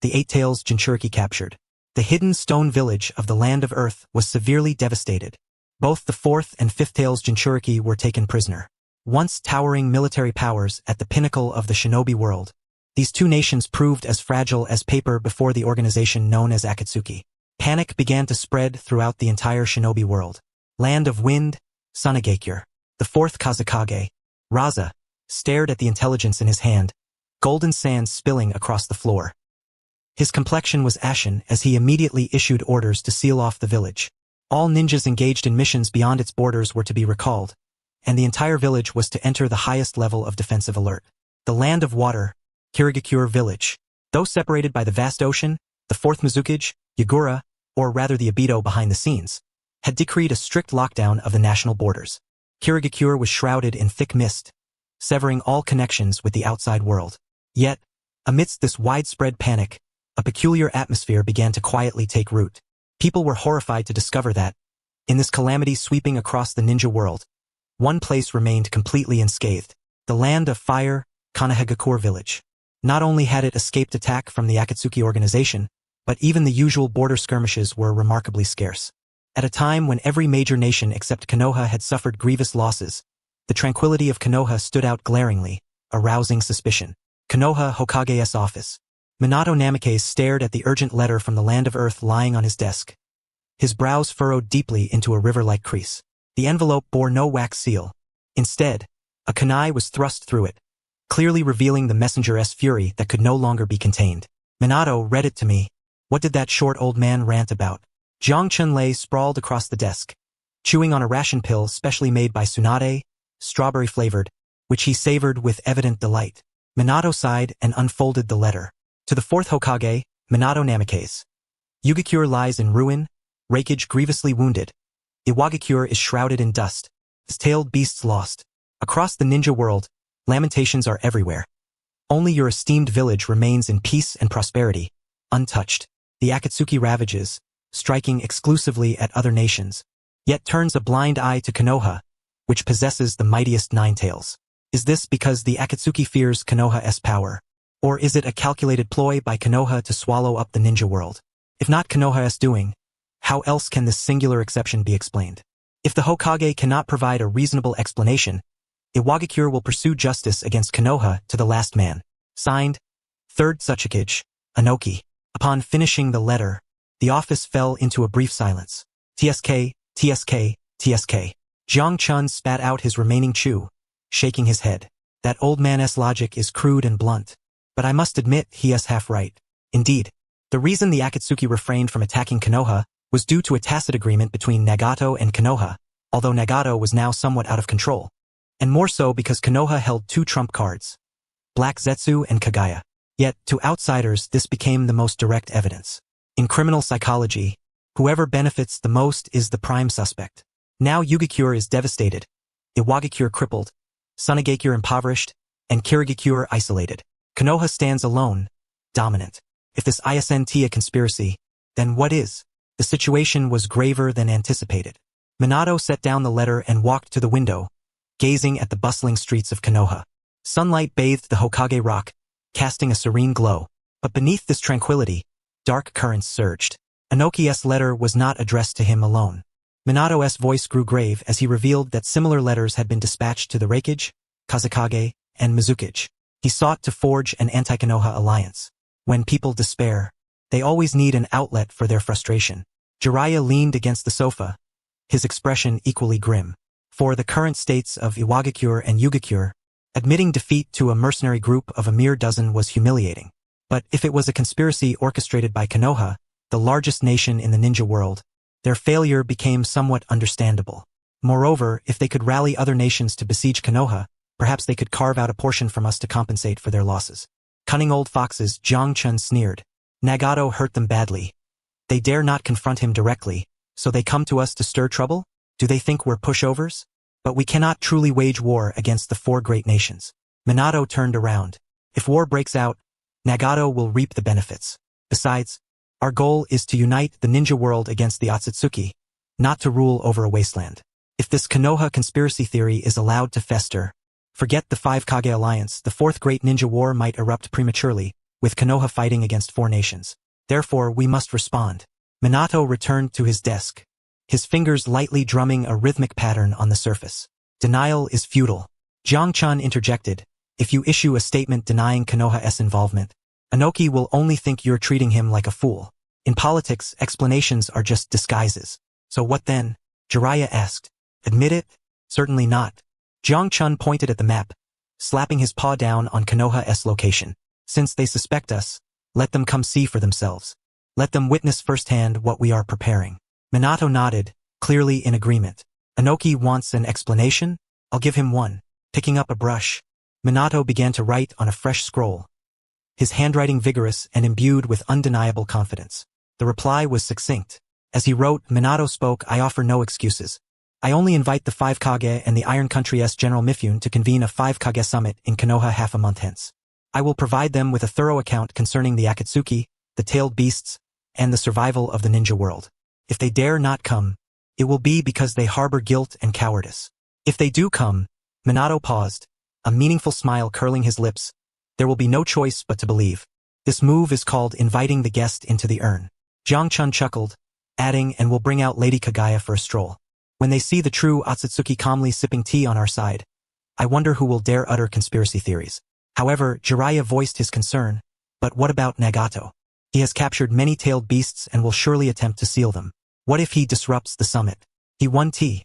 the 8-tails Jinchuriki captured. The hidden stone village of the Land of Earth was severely devastated. Both the 4th and 5th-tails Jinchuriki were taken prisoner. Once towering military powers at the pinnacle of the shinobi world, these 2 nations proved as fragile as paper before the organization known as Akatsuki. Panic began to spread throughout the entire shinobi world. Land of Wind, Sunagakure, the 4th Kazekage, Raza, stared at the intelligence in his hand, golden sand spilling across the floor. His complexion was ashen as he immediately issued orders to seal off the village. All ninjas engaged in missions beyond its borders were to be recalled, and the entire village was to enter the highest level of defensive alert. The Land of Water, Kirigakure Village. Though separated by the vast ocean, the 4th Mizukage, Yagura, or rather the Obito behind the scenes, had decreed a strict lockdown of the national borders. Kirigakure was shrouded in thick mist, severing all connections with the outside world. Yet, amidst this widespread panic, a peculiar atmosphere began to quietly take root. People were horrified to discover that, in this calamity sweeping across the ninja world, one place remained completely unscathed: the Land of Fire, Konoha Village. Not only had it escaped attack from the Akatsuki organization, but even the usual border skirmishes were remarkably scarce. At a time when every major nation except Konoha had suffered grievous losses, the tranquility of Konoha stood out glaringly, arousing suspicion. Konoha Hokage's office. Minato Namikaze stared at the urgent letter from the Land of Earth lying on his desk. His brows furrowed deeply into a river-like crease. The envelope bore no wax seal. Instead, a kunai was thrust through it, clearly revealing the messenger's fury that could no longer be contained. Minato read it to me. What did that short old man rant about? Jiang Chun lay sprawled across the desk, chewing on a ration pill specially made by Tsunade, strawberry-flavored, which he savored with evident delight. Minato sighed and unfolded the letter. To the 4th Hokage, Minato Namikaze. Yugakure lies in ruin, Raikage grievously wounded. Iwagakure is shrouded in dust, his tailed beasts lost. Across the ninja world, lamentations are everywhere. Only your esteemed village remains in peace and prosperity, untouched. The Akatsuki ravages, striking exclusively at other nations, yet turns a blind eye to Konoha, which possesses the mightiest nine tails. Is this because the Akatsuki fears Konoha's power? Or is it a calculated ploy by Konoha to swallow up the ninja world? If not Konoha's doing, how else can this singular exception be explained? If the Hokage cannot provide a reasonable explanation, Iwagakure will pursue justice against Konoha to the last man. Signed, 3rd Tsuchikage, Inoki. Upon finishing the letter, the office fell into a brief silence. TSK, TSK, TSK. Jiang Chun spat out his remaining chew, shaking his head. That old man's logic is crude and blunt. But I must admit he is half right. Indeed, the reason the Akatsuki refrained from attacking Konoha was due to a tacit agreement between Nagato and Konoha, although Nagato was now somewhat out of control. And more so because Konoha held 2 trump cards, Black Zetsu and Kaguya. Yet, to outsiders, this became the most direct evidence. In criminal psychology, whoever benefits the most is the prime suspect. Now Yugakure is devastated, Iwagakure crippled, Sunagakure impoverished, and Kirigakure isolated. Konoha stands alone, dominant. If this isn't a conspiracy, then what is? The situation was graver than anticipated. Minato set down the letter and walked to the window, gazing at the bustling streets of Konoha. Sunlight bathed the Hokage rock, casting a serene glow. But beneath this tranquility, dark currents surged. Inoki's letter was not addressed to him alone. Minato's voice grew grave as he revealed that similar letters had been dispatched to the Reikage, Kazekage, and Mizukage. He sought to forge an anti-Konoha alliance. When people despair, they always need an outlet for their frustration. Jiraiya leaned against the sofa, his expression equally grim. For the current states of Iwagakure and Yugakure, admitting defeat to a mercenary group of a mere dozen was humiliating. But if it was a conspiracy orchestrated by Konoha, the largest nation in the ninja world, their failure became somewhat understandable. Moreover, if they could rally other nations to besiege Konoha, perhaps they could carve out a portion from us to compensate for their losses. Cunning old foxes, Jiang Chun sneered. Nagato hurt them badly. They dare not confront him directly, so they come to us to stir trouble? Do they think we're pushovers? But we cannot truly wage war against the 4 great nations. Minato turned around. If war breaks out, Nagato will reap the benefits. Besides, our goal is to unite the ninja world against the Otsutsuki, not to rule over a wasteland. If this Konoha conspiracy theory is allowed to fester, forget the 5 Kage alliance, the 4th great ninja war might erupt prematurely, with Konoha fighting against 4 nations. Therefore, we must respond. Minato returned to his desk, his fingers lightly drumming a rhythmic pattern on the surface. Denial is futile. Jiang Chun interjected. If you issue a statement denying Konoha's involvement, Inoki will only think you're treating him like a fool. In politics, explanations are just disguises. So what then? Jiraiya asked. Admit it? Certainly not. Jiang Chun pointed at the map, slapping his paw down on Konoha's location. Since they suspect us, let them come see for themselves. Let them witness firsthand what we are preparing. Minato nodded, clearly in agreement. Inoki wants an explanation? I'll give him one. Picking up a brush, Minato began to write on a fresh scroll, his handwriting vigorous and imbued with undeniable confidence. The reply was succinct. As he wrote, Minato spoke, I offer no excuses. I only invite the 5 Kage and the Iron Country's General Mifune to convene a 5 Kage summit in Konoha half a month hence. I will provide them with a thorough account concerning the Akatsuki, the tailed beasts, and the survival of the ninja world. If they dare not come, it will be because they harbor guilt and cowardice. If they do come, Minato paused, a meaningful smile curling his lips. There will be no choice but to believe. This move is called inviting the guest into the urn. Jiang Chun chuckled, adding, and we'll bring out Lady Kaguya for a stroll. When they see the true Otsutsuki calmly sipping tea on our side, I wonder who will dare utter conspiracy theories. However, Jiraiya voiced his concern. But what about Nagato? He has captured many tailed beasts and will surely attempt to seal them. What if he disrupts the summit? He won tea.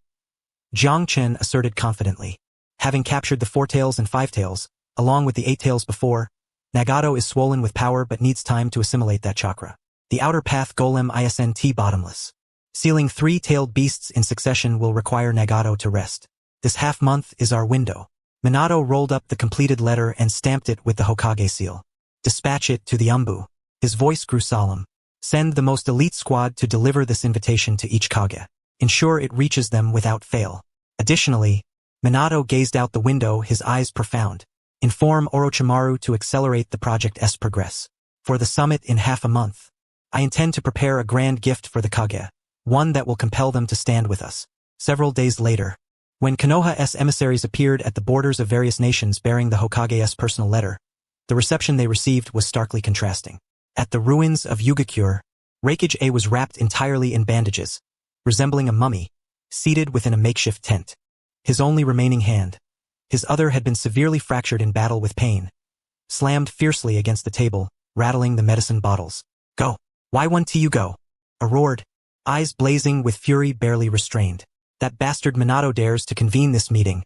Jiang Chun asserted confidently. Having captured the 4 tails and 5 tails, along with the 8 tails before, Nagato is swollen with power but needs time to assimilate that chakra. The outer path golem isn't bottomless. Sealing 3 tailed beasts in succession will require Nagato to rest. This half-month is our window. Minato rolled up the completed letter and stamped it with the Hokage seal. Dispatch it to the Umbu. His voice grew solemn. Send the most elite squad to deliver this invitation to each Kage. Ensure it reaches them without fail. Additionally, Minato gazed out the window, his eyes profound. Inform Orochimaru to accelerate the project's progress. For the summit in half a month, I intend to prepare a grand gift for the Kage, one that will compel them to stand with us. Several days later, when Konoha's emissaries appeared at the borders of various nations bearing the Hokage's personal letter, the reception they received was starkly contrasting. At the ruins of Yugakure, Reikage was wrapped entirely in bandages, resembling a mummy, seated within a makeshift tent. His only remaining hand, his other had been severely fractured in battle with pain, slammed fiercely against the table, rattling the medicine bottles. Go! Why won't you go? I roared, eyes blazing with fury barely restrained. That bastard Minato dares to convene this meeting.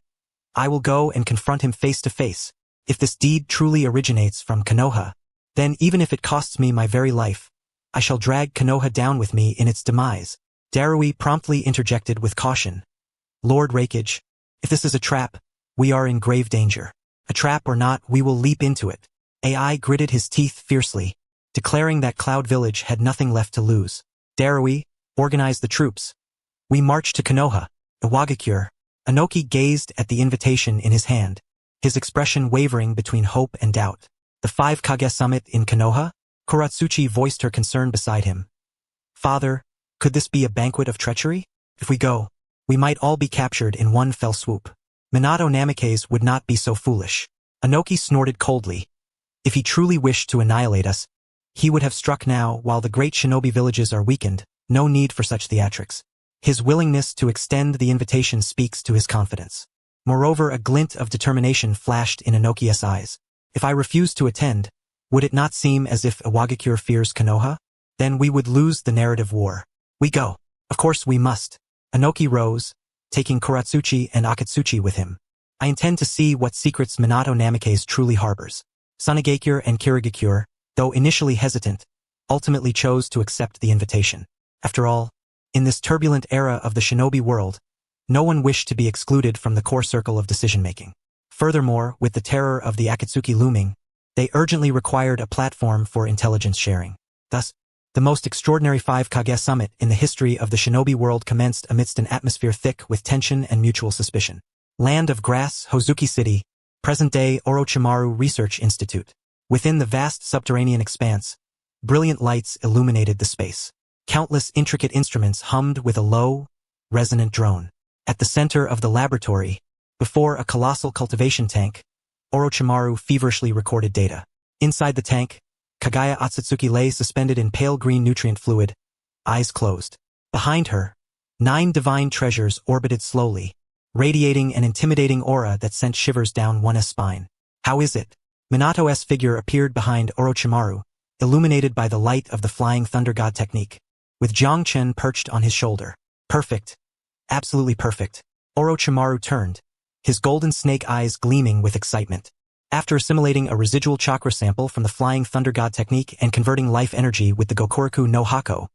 I will go and confront him face to face. If this deed truly originates from Konoha, then even if it costs me my very life, I shall drag Konoha down with me in its demise. Darui promptly interjected with caution. Lord Reikage, if this is a trap, we are in grave danger. A trap or not, we will leap into it. AI gritted his teeth fiercely, declaring that Cloud Village had nothing left to lose. Darui, organize the troops. We march to Konoha. Iwagakure. Inoki gazed at the invitation in his hand, his expression wavering between hope and doubt. The 5 Kage summit in Konoha? Kuratsuchi voiced her concern beside him. Father, could this be a banquet of treachery? If we go, we might all be captured in one fell swoop. Minato Namikaze would not be so foolish. Inoki snorted coldly. If he truly wished to annihilate us, he would have struck now while the great shinobi villages are weakened. No need for such theatrics. His willingness to extend the invitation speaks to his confidence. Moreover, a glint of determination flashed in Inoki's eyes. If I refuse to attend, would it not seem as if Iwagakure fears Konoha? Then we would lose the narrative war. We go. Of course we must. Inoki rose, taking Kuratsuchi and Akatsuchi with him. I intend to see what secrets Minato Namikaze truly harbors. Sunagakure and Kirigakure, though initially hesitant, ultimately chose to accept the invitation. After all, in this turbulent era of the shinobi world, no one wished to be excluded from the core circle of decision-making. Furthermore, with the terror of the Akatsuki looming, they urgently required a platform for intelligence sharing. Thus, the most extraordinary 5 Kage summit in the history of the shinobi world commenced amidst an atmosphere thick with tension and mutual suspicion. Land of Grass, Hozuki City, present-day Orochimaru Research Institute. Within the vast subterranean expanse, brilliant lights illuminated the space. Countless intricate instruments hummed with a low, resonant drone. At the center of the laboratory, before a colossal cultivation tank, Orochimaru feverishly recorded data. Inside the tank, Kagaya Otsutsuki lay suspended in pale green nutrient fluid, eyes closed. Behind her, 9 divine treasures orbited slowly, radiating an intimidating aura that sent shivers down one's spine. How is it? Minato's figure appeared behind Orochimaru, illuminated by the light of the Flying Thunder God technique, with Jiangchen perched on his shoulder. Perfect. Absolutely perfect. Orochimaru turned, his golden snake eyes gleaming with excitement. After assimilating a residual chakra sample from the Flying Thunder God technique and converting life energy with the Gokuraku no Hako,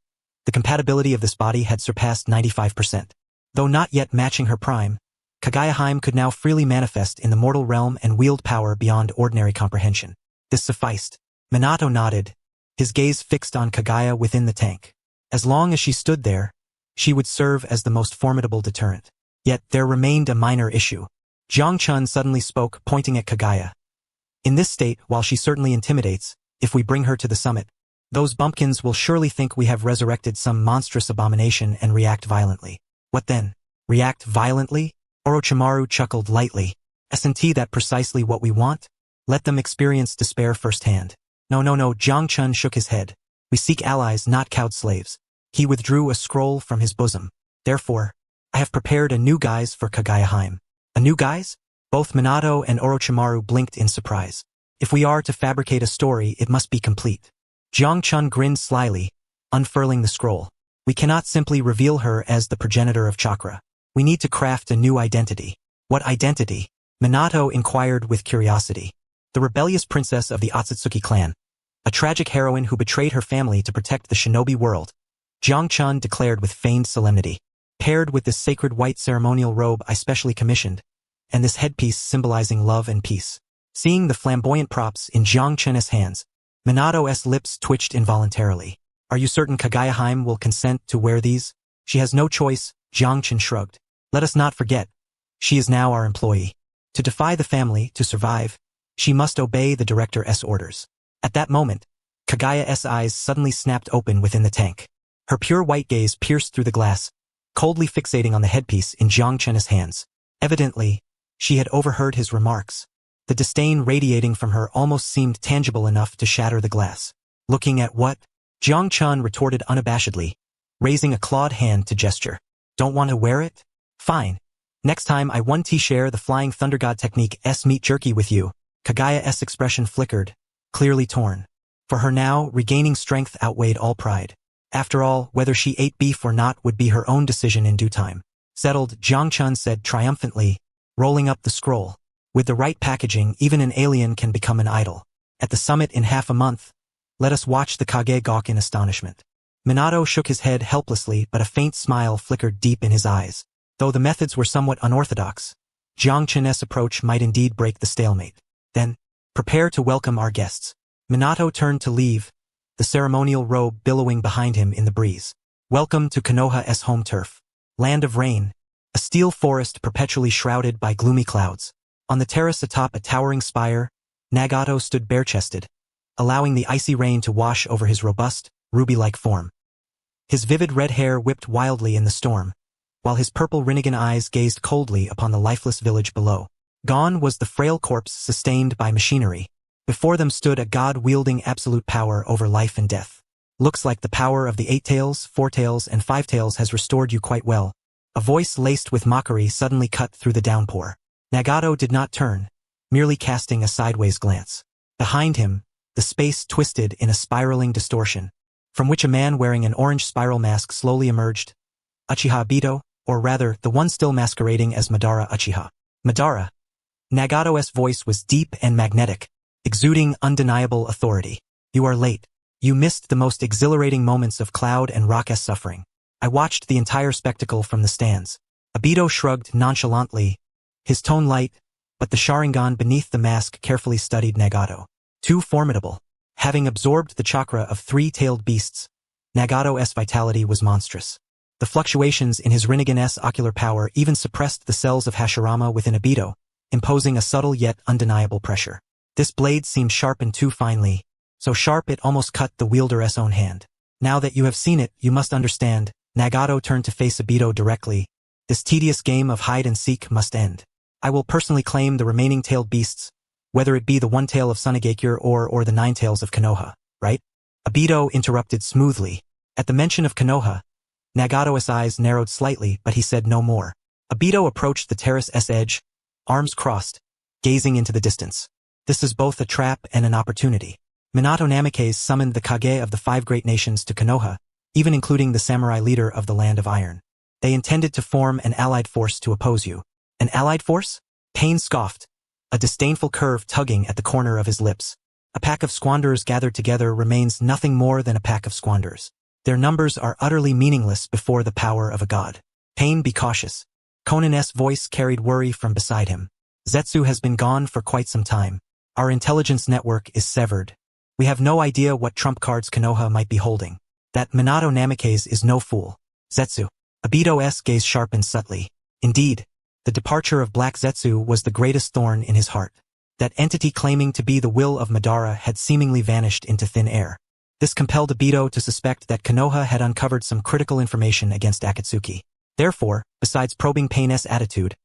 the compatibility of this body had surpassed 95%. Though not yet matching her prime, Kagayaheim could now freely manifest in the mortal realm and wield power beyond ordinary comprehension. This sufficed. Minato nodded, his gaze fixed on Kagaya within the tank. As long as she stood there, she would serve as the most formidable deterrent. Yet there remained a minor issue. Jiangchun suddenly spoke, pointing at Kagaya. In this state, while she certainly intimidates, if we bring her to the summit, those bumpkins will surely think we have resurrected some monstrous abomination and react violently. What then? React violently? Orochimaru chuckled lightly. Isn't that precisely what we want? Let them experience despair firsthand. No, Jiangchun shook his head. We seek allies, not cowed slaves. He withdrew a scroll from his bosom. Therefore, I have prepared a new guise for Kagayaheim. A new guise? Both Minato and Orochimaru blinked in surprise. If we are to fabricate a story, it must be complete. Jiangchun grinned slyly, unfurling the scroll. We cannot simply reveal her as the progenitor of chakra. We need to craft a new identity. What identity? Minato inquired with curiosity. The rebellious princess of the Otsutsuki clan, a tragic heroine who betrayed her family to protect the shinobi world, Jiangchun declared with feigned solemnity. Paired with this sacred white ceremonial robe I specially commissioned, and this headpiece symbolizing love and peace. Seeing the flamboyant props in Jiangchun's hands, Minato's lips twitched involuntarily. Are you certain Kagayaheim will consent to wear these? She has no choice, Jiangchun shrugged. Let us not forget, she is now our employee. To defy the family, to survive, she must obey the director's orders. At that moment, Kagaya's eyes suddenly snapped open within the tank. Her pure white gaze pierced through the glass, coldly fixating on the headpiece in Jiang Chen's hands. Evidently, she had overheard his remarks. The disdain radiating from her almost seemed tangible enough to shatter the glass. Looking at what? Jiang Chen retorted unabashedly, raising a clawed hand to gesture. Don't want to wear it? Fine. Next time I want to share the Flying Thunder God technique meat jerky with you. Kagaya's expression flickered, clearly torn. For her now, regaining strength outweighed all pride. After all, whether she ate beef or not would be her own decision in due time. Settled, Jiang Chen said triumphantly, rolling up the scroll. With the right packaging, even an alien can become an idol. At the summit in half a month, let us watch the Kage gawk in astonishment. Minato shook his head helplessly, but a faint smile flickered deep in his eyes. Though the methods were somewhat unorthodox, Jiang Chen's approach might indeed break the stalemate. Then, prepare to welcome our guests. Minato turned to leave, the ceremonial robe billowing behind him in the breeze. Welcome to Konoha's home turf. Land of rain, a steel forest perpetually shrouded by gloomy clouds. On the terrace atop a towering spire, Nagato stood bare-chested, allowing the icy rain to wash over his robust, ruby-like form. His vivid red hair whipped wildly in the storm, while his purple Rinnegan eyes gazed coldly upon the lifeless village below. Gone was the frail corpse sustained by machinery. Before them stood a god wielding absolute power over life and death. Looks like the power of the 8 tails, 4 tails, and 5 tails has restored you quite well. A voice laced with mockery suddenly cut through the downpour. Nagato did not turn, merely casting a sideways glance. Behind him, the space twisted in a spiraling distortion, from which a man wearing an orange spiral mask slowly emerged. Uchiha Obito, or rather, the one still masquerading as Madara Uchiha. Madara. Nagato's voice was deep and magnetic, exuding undeniable authority. You are late. You missed the most exhilarating moments of Cloud and Rock's suffering. I watched the entire spectacle from the stands. Obito shrugged nonchalantly, his tone light, but the Sharingan beneath the mask carefully studied Nagato. Too formidable. Having absorbed the chakra of 3-tailed beasts, Nagato's vitality was monstrous. The fluctuations in his Rinnegan's ocular power even suppressed the cells of Hashirama within Obito, imposing a subtle yet undeniable pressure. This blade seemed sharpened too finely, so sharp it almost cut the wielder's own hand. Now that you have seen it, you must understand. Nagato turned to face Obito directly. This tedious game of hide-and-seek must end. I will personally claim the remaining tailed beasts, whether it be the 1 tail of Sunagakure or the 9 tails of Konoha, right? Obito interrupted smoothly. At the mention of Konoha, Nagato's eyes narrowed slightly, but he said no more. Obito approached the terrace's edge, arms crossed, gazing into the distance. This is both a trap and an opportunity. Minato Namikaze summoned the Kage of the 5 great nations to Konoha, even including the samurai leader of the Land of Iron. They intended to form an allied force to oppose you. An allied force? Pain scoffed, a disdainful curve tugging at the corner of his lips. A pack of squanderers gathered together remains nothing more than a pack of squanderers. Their numbers are utterly meaningless before the power of a god. Pain, be cautious. Konan's voice carried worry from beside him. Zetsu has been gone for quite some time. Our intelligence network is severed. We have no idea what trump cards Konoha might be holding. That Minato Namikaze is no fool. Zetsu. Obito's gaze sharpened subtly. Indeed, the departure of Black Zetsu was the greatest thorn in his heart. That entity claiming to be the will of Madara had seemingly vanished into thin air. This compelled Obito to suspect that Konoha had uncovered some critical information against Akatsuki. Therefore, besides probing Pain's attitude,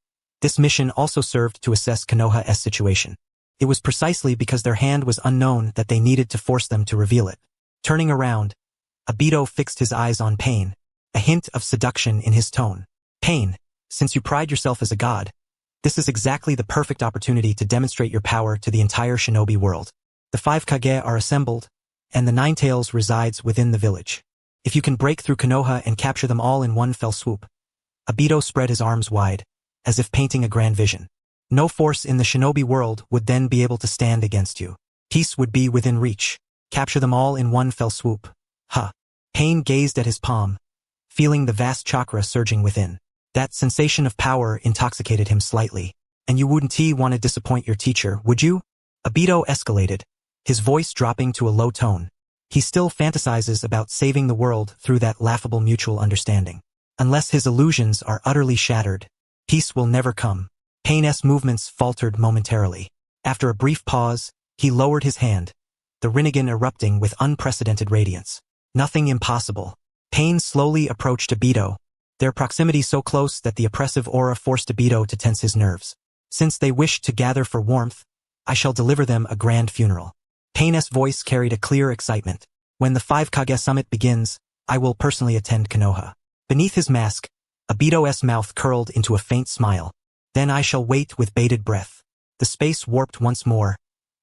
this mission also served to assess Konoha's situation. It was precisely because their hand was unknown that they needed to force them to reveal it. Turning around, Obito fixed his eyes on Pain, a hint of seduction in his tone. Pain, since you pride yourself as a god, this is exactly the perfect opportunity to demonstrate your power to the entire shinobi world. The 5 Kage are assembled, and the 9 tails resides within the village. If you can break through Konoha and capture them all in one fell swoop. Obito spread his arms wide, as if painting a grand vision. No force in the shinobi world would then be able to stand against you. Peace would be within reach. Capture them all in one fell swoop. Ha! Pain gazed at his palm, feeling the vast chakra surging within. That sensation of power intoxicated him slightly. And you wouldn't want to disappoint your teacher, would you? Obito escalated, his voice dropping to a low tone. He still fantasizes about saving the world through that laughable mutual understanding. Unless his illusions are utterly shattered, peace will never come. Pain's movements faltered momentarily. After a brief pause, he lowered his hand, the Rinnegan erupting with unprecedented radiance. Nothing impossible. Pain slowly approached Obito, their proximity so close that the oppressive aura forced Obito to tense his nerves. Since they wish to gather for warmth, I shall deliver them a grand funeral. Pain's voice carried a clear excitement. When the 5 Kage summit begins, I will personally attend Konoha. Beneath his mask, Obito's mouth curled into a faint smile. Then I shall wait with bated breath. The space warped once more,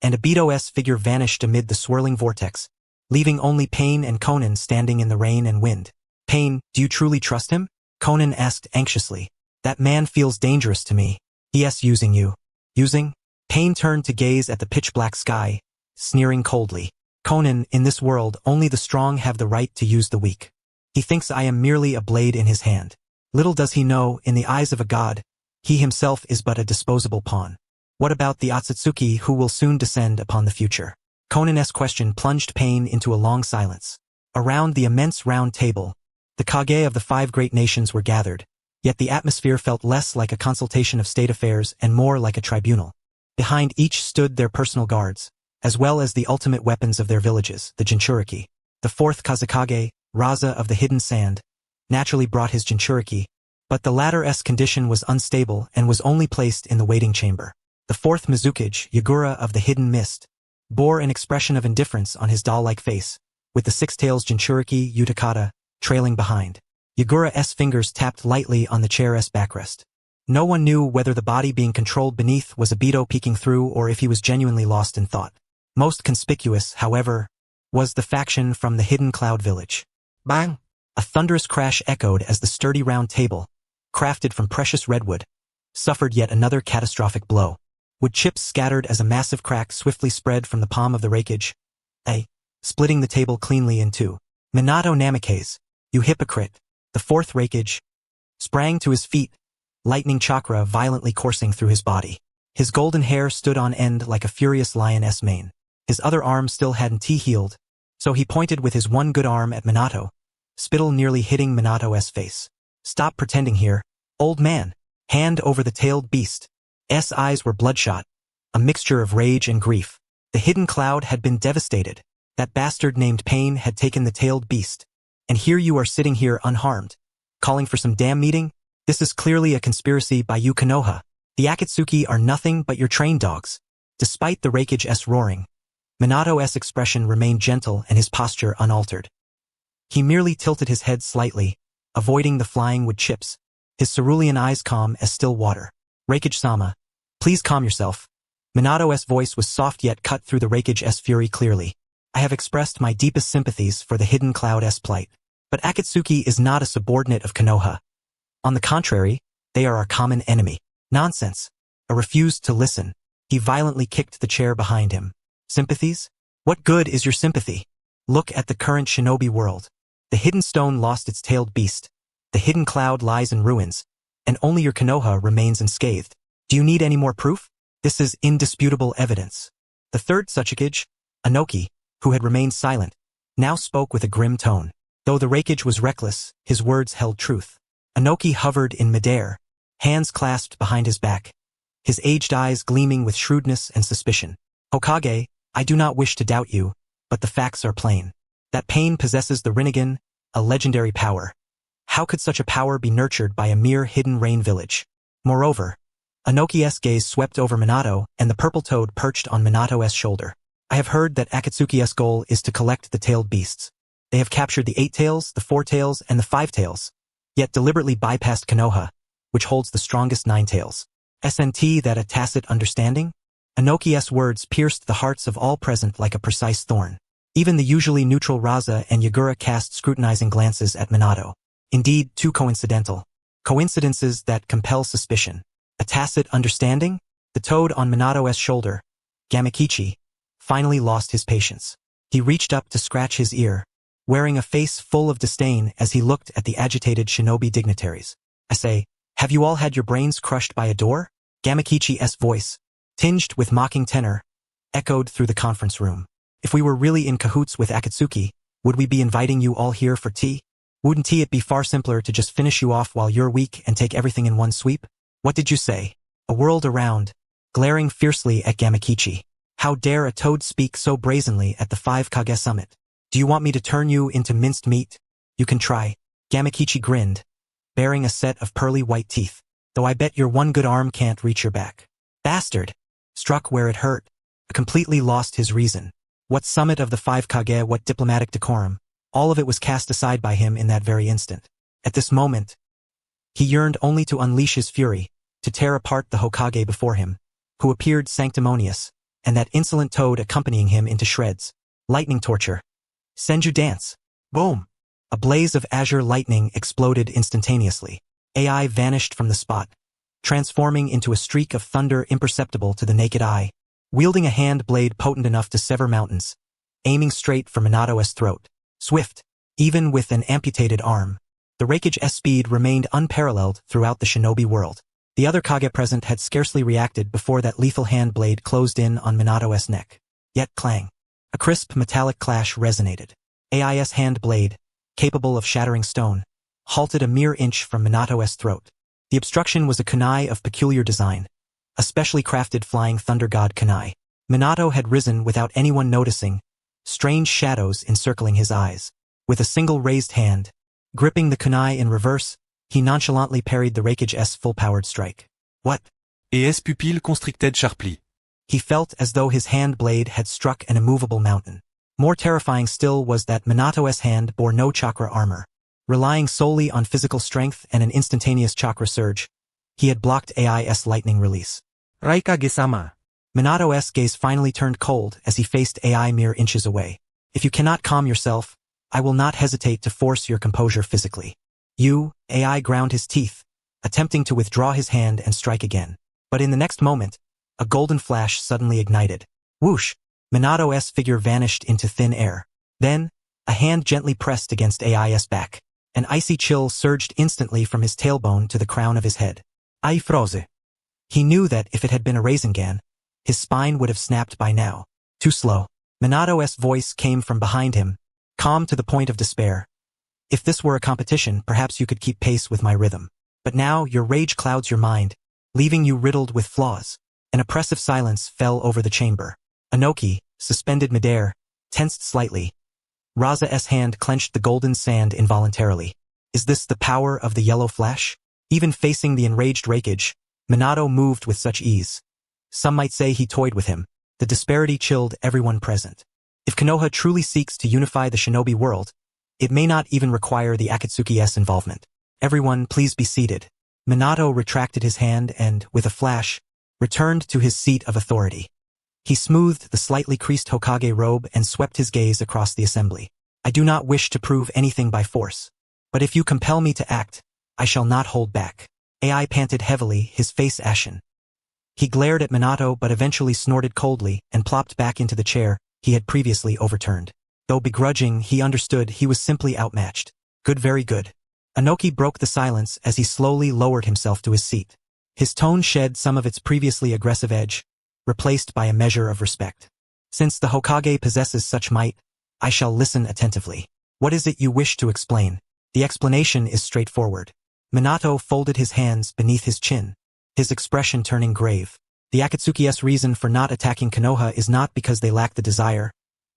and Obito's figure vanished amid the swirling vortex, leaving only Pain and Conan standing in the rain and wind. Pain, do you truly trust him? Conan asked anxiously. That man feels dangerous to me. Yes, using you. Using? Pain turned to gaze at the pitch-black sky, sneering coldly. Conan, in this world, only the strong have the right to use the weak. He thinks I am merely a blade in his hand. Little does he know, in the eyes of a god, he himself is but a disposable pawn. What about the Otsutsuki who will soon descend upon the future? Conan's question plunged Pain into a long silence. Around the immense round table, the Kage of the 5 great nations were gathered, yet the atmosphere felt less like a consultation of state affairs and more like a tribunal. Behind each stood their personal guards, as well as the ultimate weapons of their villages, the Jinchuriki. The 4th Kazekage, Raza of the Hidden Sand, naturally brought his Jinchuriki, but the latter's condition was unstable and was only placed in the waiting chamber. The 4th Mizukage, Yagura of the Hidden Mist, bore an expression of indifference on his doll-like face, with the 6 Tails Jinchuriki, Utakata, trailing behind. Yagura's fingers tapped lightly on the chair's backrest. No one knew whether the body being controlled beneath was Obito peeking through or if he was genuinely lost in thought. Most conspicuous, however, was the faction from the Hidden Cloud Village. Bang! A thunderous crash echoed as the sturdy round table, crafted from precious redwood, suffered yet another catastrophic blow. Wood chips scattered as a massive crack swiftly spread from the palm of the rakage, splitting the table cleanly in two. Minato Namikaze, you hypocrite! The 4th rakage sprang to his feet, lightning chakra violently coursing through his body. His golden hair stood on end like a furious lion's mane. His other arm still hadn't healed, so he pointed with his one good arm at Minato, spittle nearly hitting Minato's face. Stop pretending here, old man. Hand over the tailed beast. S eyes were bloodshot, a mixture of rage and grief. The hidden cloud had been devastated. That bastard named Pain had taken the tailed beast. And here you are sitting here unharmed, calling for some damn meeting? This is clearly a conspiracy by you Konoha. The Akatsuki are nothing but your train dogs. Despite the Raikage's roaring, Minato's expression remained gentle and his posture unaltered. He merely tilted his head slightly, avoiding the flying wood chips, his cerulean eyes calm as still water. Raikage-sama, please calm yourself. Minato's voice was soft yet cut through the Raikage's fury clearly. I have expressed my deepest sympathies for the Hidden Cloud's plight. But Akatsuki is not a subordinate of Konoha. On the contrary, they are our common enemy. Nonsense. I refused to listen. He violently kicked the chair behind him. Sympathies? What good is your sympathy? Look at the current shinobi world. The hidden stone lost its tailed beast. The hidden cloud lies in ruins, and only your Konoha remains unscathed. Do you need any more proof? This is indisputable evidence. The 3rd Tsuchikage, Anoki, who had remained silent, now spoke with a grim tone. Though the Raikage was reckless, his words held truth. Anoki hovered in midair, hands clasped behind his back, his aged eyes gleaming with shrewdness and suspicion. Hokage, I do not wish to doubt you, but the facts are plain. That Pain possesses the Rinnegan, a legendary power. How could such a power be nurtured by a mere hidden rain village? Moreover, Anoki's gaze swept over Minato, and the purple toad perched on Minato's shoulder. I have heard that Akatsuki's goal is to collect the tailed beasts. They have captured the 8 tails, the 4 tails, and the 5 tails, yet deliberately bypassed Konoha, which holds the strongest 9 tails. SNT that a tacit understanding? Anoki's words pierced the hearts of all present like a precise thorn. Even the usually neutral Raza and Yagura cast scrutinizing glances at Minato. Indeed, too coincidental. Coincidences that compel suspicion. A tacit understanding? The toad on Minato's shoulder, Gamakichi, finally lost his patience. He reached up to scratch his ear, wearing a face full of disdain as he looked at the agitated shinobi dignitaries. I say, have you all had your brains crushed by a door? Gamakichi's voice, tinged with mocking tenor, echoed through the conference room. If we were really in cahoots with Akatsuki, would we be inviting you all here for tea? Wouldn't it be far simpler to just finish you off while you're weak and take everything in one sweep? What did you say? A whirled around, glaring fiercely at Gamakichi. How dare a toad speak so brazenly at the 5 Kage summit? Do you want me to turn you into minced meat? You can try. Gamakichi grinned, baring a set of pearly white teeth. Though I bet your one good arm can't reach your back. Bastard! Struck where it hurt. Completely lost his reason. What summit of the 5 Kage, what diplomatic decorum. All of it was cast aside by him in that very instant. At this moment, he yearned only to unleash his fury, to tear apart the Hokage before him, who appeared sanctimonious, and that insolent toad accompanying him into shreds. Lightning torture. Senju dance. Boom! A blaze of azure lightning exploded instantaneously. AI vanished from the spot, transforming into a streak of thunder imperceptible to the naked eye, wielding a hand blade potent enough to sever mountains, aiming straight for Minato's throat. Swift, even with an amputated arm. The Raikage's speed remained unparalleled throughout the shinobi world. The other Kage present had scarcely reacted before that lethal hand blade closed in on Minato's neck. Yet clang. A crisp metallic clash resonated. AI's hand blade, capable of shattering stone, halted a mere inch from Minato's throat. The obstruction was a kunai of peculiar design, a specially crafted flying thunder god kunai. Minato had risen without anyone noticing, strange shadows encircling his eyes. With a single raised hand, gripping the kunai in reverse, he nonchalantly parried the Raikage's full-powered strike. What? Et S pupille constricted sharply. He felt as though his hand blade had struck an immovable mountain. More terrifying still was that Minato's hand bore no chakra armor. Relying solely on physical strength and an instantaneous chakra surge, he had blocked AI's lightning release. Raikage-sama. Minato's gaze finally turned cold as he faced AI mere inches away. If you cannot calm yourself, I will not hesitate to force your composure physically. AI ground his teeth, attempting to withdraw his hand and strike again. But in the next moment, a golden flash suddenly ignited. Whoosh! Minato's figure vanished into thin air. Then, a hand gently pressed against AI's back. An icy chill surged instantly from his tailbone to the crown of his head. Ai froze. He knew that if it had been a Rasengan, his spine would have snapped by now. Too slow. Minato's voice came from behind him, calm to the point of despair. If this were a competition, perhaps you could keep pace with my rhythm. But now your rage clouds your mind, leaving you riddled with flaws. An oppressive silence fell over the chamber. Inoki, suspended midair, tensed slightly. Raza's hand clenched the golden sand involuntarily. Is this the power of the yellow flash? Even facing the enraged Raikage, Minato moved with such ease. Some might say he toyed with him. The disparity chilled everyone present. If Konoha truly seeks to unify the shinobi world, it may not even require the Akatsuki's involvement. Everyone, please be seated. Minato retracted his hand and, with a flash, returned to his seat of authority. He smoothed the slightly creased Hokage robe and swept his gaze across the assembly. I do not wish to prove anything by force. But if you compel me to act, I shall not hold back. AI panted heavily, his face ashen. He glared at Minato but eventually snorted coldly and plopped back into the chair he had previously overturned. Though begrudging, he understood he was simply outmatched. Good, very good. Inoki broke the silence as he slowly lowered himself to his seat. His tone shed some of its previously aggressive edge, replaced by a measure of respect. Since the Hokage possesses such might, I shall listen attentively. What is it you wish to explain? The explanation is straightforward. Minato folded his hands beneath his chin, his expression turning grave. The Akatsuki's reason for not attacking Konoha is not because they lack the desire,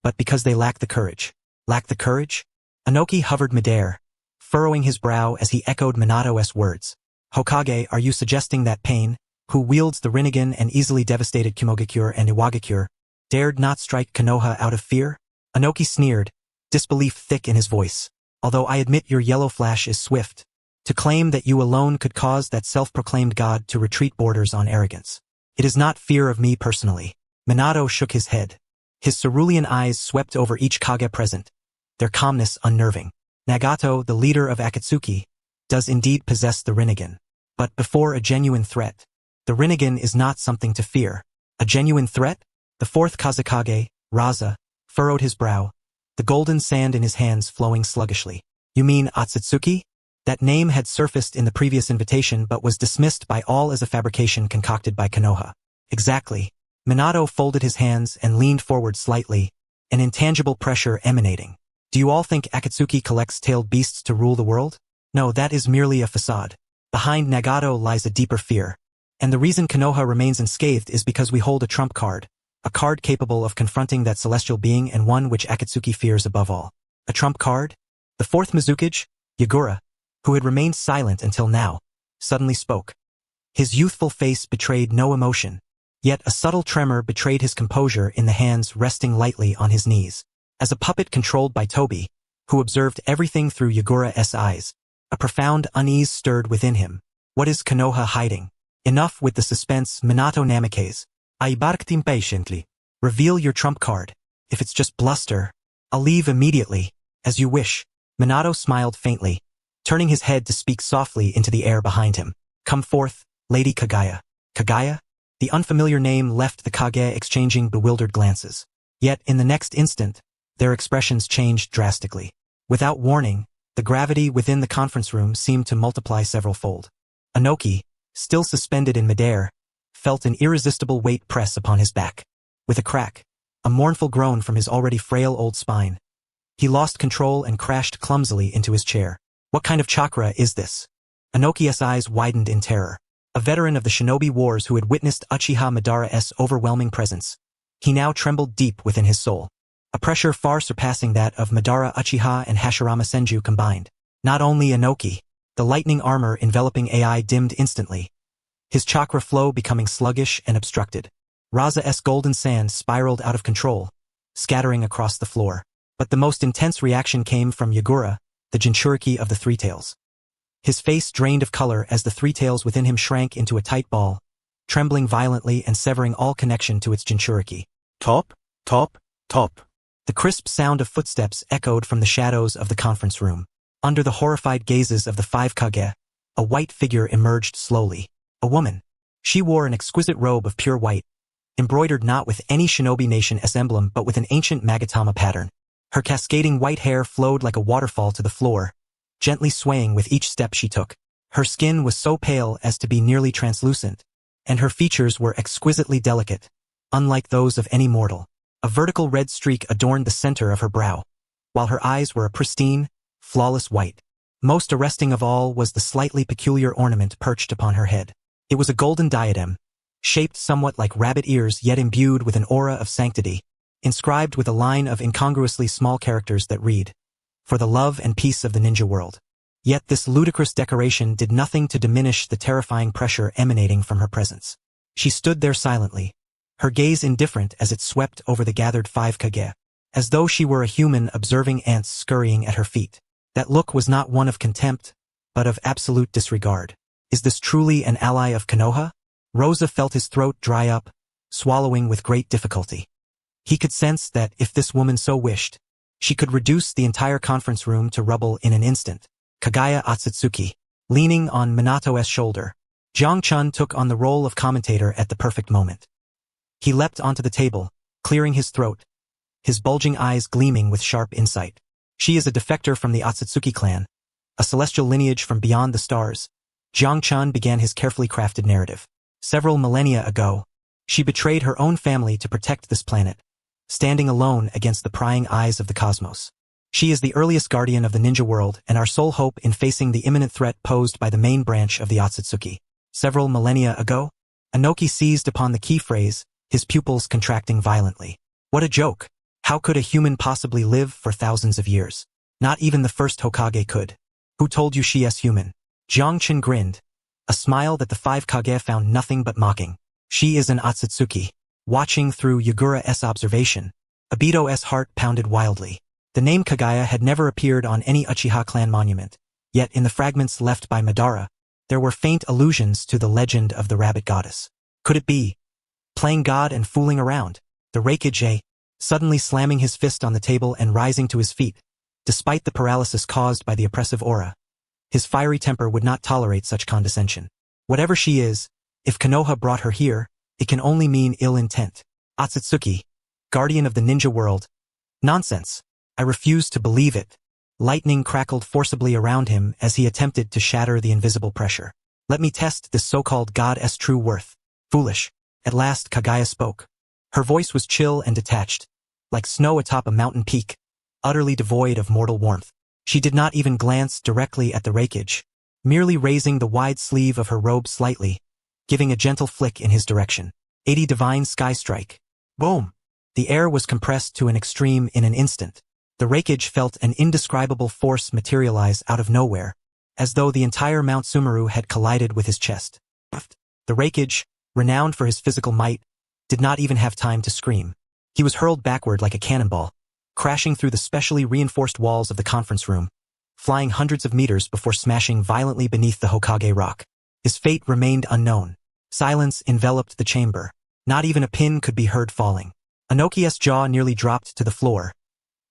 but because they lack the courage. Lack the courage? Inoki hovered midair, furrowing his brow as he echoed Minato's words. Hokage, are you suggesting that Pain, who wields the Rinnegan and easily devastated Kimogakure and Iwagakure, dared not strike Konoha out of fear? Inoki sneered, disbelief thick in his voice. Although I admit your yellow flash is swift, to claim that you alone could cause that self-proclaimed god to retreat borders on arrogance. It is not fear of me personally. Minato shook his head. His cerulean eyes swept over each Kage present, their calmness unnerving. Nagato, the leader of Akatsuki, does indeed possess the Rinnegan. But before a genuine threat, the Rinnegan is not something to fear. A genuine threat? The fourth Kazekage, Raza, furrowed his brow, the golden sand in his hands flowing sluggishly. You mean Otsutsuki? That name had surfaced in the previous invitation but was dismissed by all as a fabrication concocted by Konoha. Exactly. Minato folded his hands and leaned forward slightly, an intangible pressure emanating. Do you all think Akatsuki collects tailed beasts to rule the world? No, that is merely a facade. Behind Nagato lies a deeper fear. And the reason Konoha remains unscathed is because we hold a trump card, a card capable of confronting that celestial being and one which Akatsuki fears above all. A trump card? The fourth Mizukage, Yagura, who had remained silent until now, suddenly spoke. His youthful face betrayed no emotion, yet a subtle tremor betrayed his composure in the hands resting lightly on his knees. As a puppet controlled by Tobi, who observed everything through Yagura's eyes, a profound unease stirred within him. What is Konoha hiding? Enough with the suspense, Minato Namikaze. I barked impatiently. Reveal your trump card. If it's just bluster, I'll leave immediately, as you wish. Minato smiled faintly, turning his head to speak softly into the air behind him. Come forth, Lady Kaguya. Kaguya? The unfamiliar name left the Kage exchanging bewildered glances. Yet in the next instant, their expressions changed drastically. Without warning, the gravity within the conference room seemed to multiply several-fold. Inoki, still suspended in midair, felt an irresistible weight press upon his back. With a crack, a mournful groan from his already frail old spine, he lost control and crashed clumsily into his chair. What kind of chakra is this? Inoki's eyes widened in terror. A veteran of the shinobi wars who had witnessed Uchiha Madara's overwhelming presence, he now trembled deep within his soul. A pressure far surpassing that of Madara Uchiha and Hashirama Senju combined. Not only Inoki, the lightning armor enveloping AI dimmed instantly, his chakra flow becoming sluggish and obstructed. Raza's golden sand spiraled out of control, scattering across the floor. But the most intense reaction came from Yagura, the Jinchuriki of the Three Tails. His face drained of color as the Three Tails within him shrank into a tight ball, trembling violently and severing all connection to its Jinchuriki. Top, top, top. The crisp sound of footsteps echoed from the shadows of the conference room. Under the horrified gazes of the five Kage, a white figure emerged slowly. A woman. She wore an exquisite robe of pure white, embroidered not with any shinobi nation's emblem but with an ancient Magatama pattern. Her cascading white hair flowed like a waterfall to the floor, gently swaying with each step she took. Her skin was so pale as to be nearly translucent, and her features were exquisitely delicate, unlike those of any mortal. A vertical red streak adorned the center of her brow, while her eyes were a pristine, flawless white. Most arresting of all was the slightly peculiar ornament perched upon her head. It was a golden diadem, shaped somewhat like rabbit ears yet imbued with an aura of sanctity, inscribed with a line of incongruously small characters that read, "For the love and peace of the ninja world." Yet this ludicrous decoration did nothing to diminish the terrifying pressure emanating from her presence. She stood there silently, her gaze indifferent as it swept over the gathered five Kage, as though she were a human observing ants scurrying at her feet. That look was not one of contempt, but of absolute disregard. Is this truly an ally of Konoha? Rosa felt his throat dry up, swallowing with great difficulty. He could sense that if this woman so wished, she could reduce the entire conference room to rubble in an instant. Kaguya Otsutsuki, leaning on Minato's shoulder, Jiang Chun took on the role of commentator at the perfect moment. He leapt onto the table, clearing his throat, his bulging eyes gleaming with sharp insight. She is a defector from the Otsutsuki clan, a celestial lineage from beyond the stars. Jiang Chun began his carefully crafted narrative. Several millennia ago, she betrayed her own family to protect this planet, standing alone against the prying eyes of the cosmos. She is the earliest guardian of the ninja world and our sole hope in facing the imminent threat posed by the main branch of the Otsutsuki. Several millennia ago, Inoki seized upon the key phrase, his pupils contracting violently. What a joke! How could a human possibly live for thousands of years? Not even the first Hokage could. Who told you she is human? Jiang Chun grinned, a smile that the five Kage found nothing but mocking. She is an Otsutsuki. Watching through Yagura's observation, Obito's heart pounded wildly. The name Kaguya had never appeared on any Uchiha clan monument, yet in the fragments left by Madara, there were faint allusions to the legend of the rabbit goddess. Could it be? Playing God and fooling around. The Reikage, suddenly slamming his fist on the table and rising to his feet, despite the paralysis caused by the oppressive aura. His fiery temper would not tolerate such condescension. Whatever she is, if Konoha brought her here, it can only mean ill intent. Otsutsuki, guardian of the ninja world. Nonsense. I refuse to believe it. Lightning crackled forcibly around him as he attempted to shatter the invisible pressure. Let me test this so-called god's true worth. Foolish. At last Kaguya spoke. Her voice was chill and detached, like snow atop a mountain peak, utterly devoid of mortal warmth. She did not even glance directly at the Reikage, merely raising the wide sleeve of her robe slightly, giving a gentle flick in his direction. 80 divine sky strike. Boom! The air was compressed to an extreme in an instant. The Raikage felt an indescribable force materialize out of nowhere, as though the entire Mount Sumeru had collided with his chest. The Raikage, renowned for his physical might, did not even have time to scream. He was hurled backward like a cannonball, crashing through the specially reinforced walls of the conference room, flying hundreds of meters before smashing violently beneath the Hokage rock. His fate remained unknown. Silence enveloped the chamber. Not even a pin could be heard falling. Inoki's jaw nearly dropped to the floor.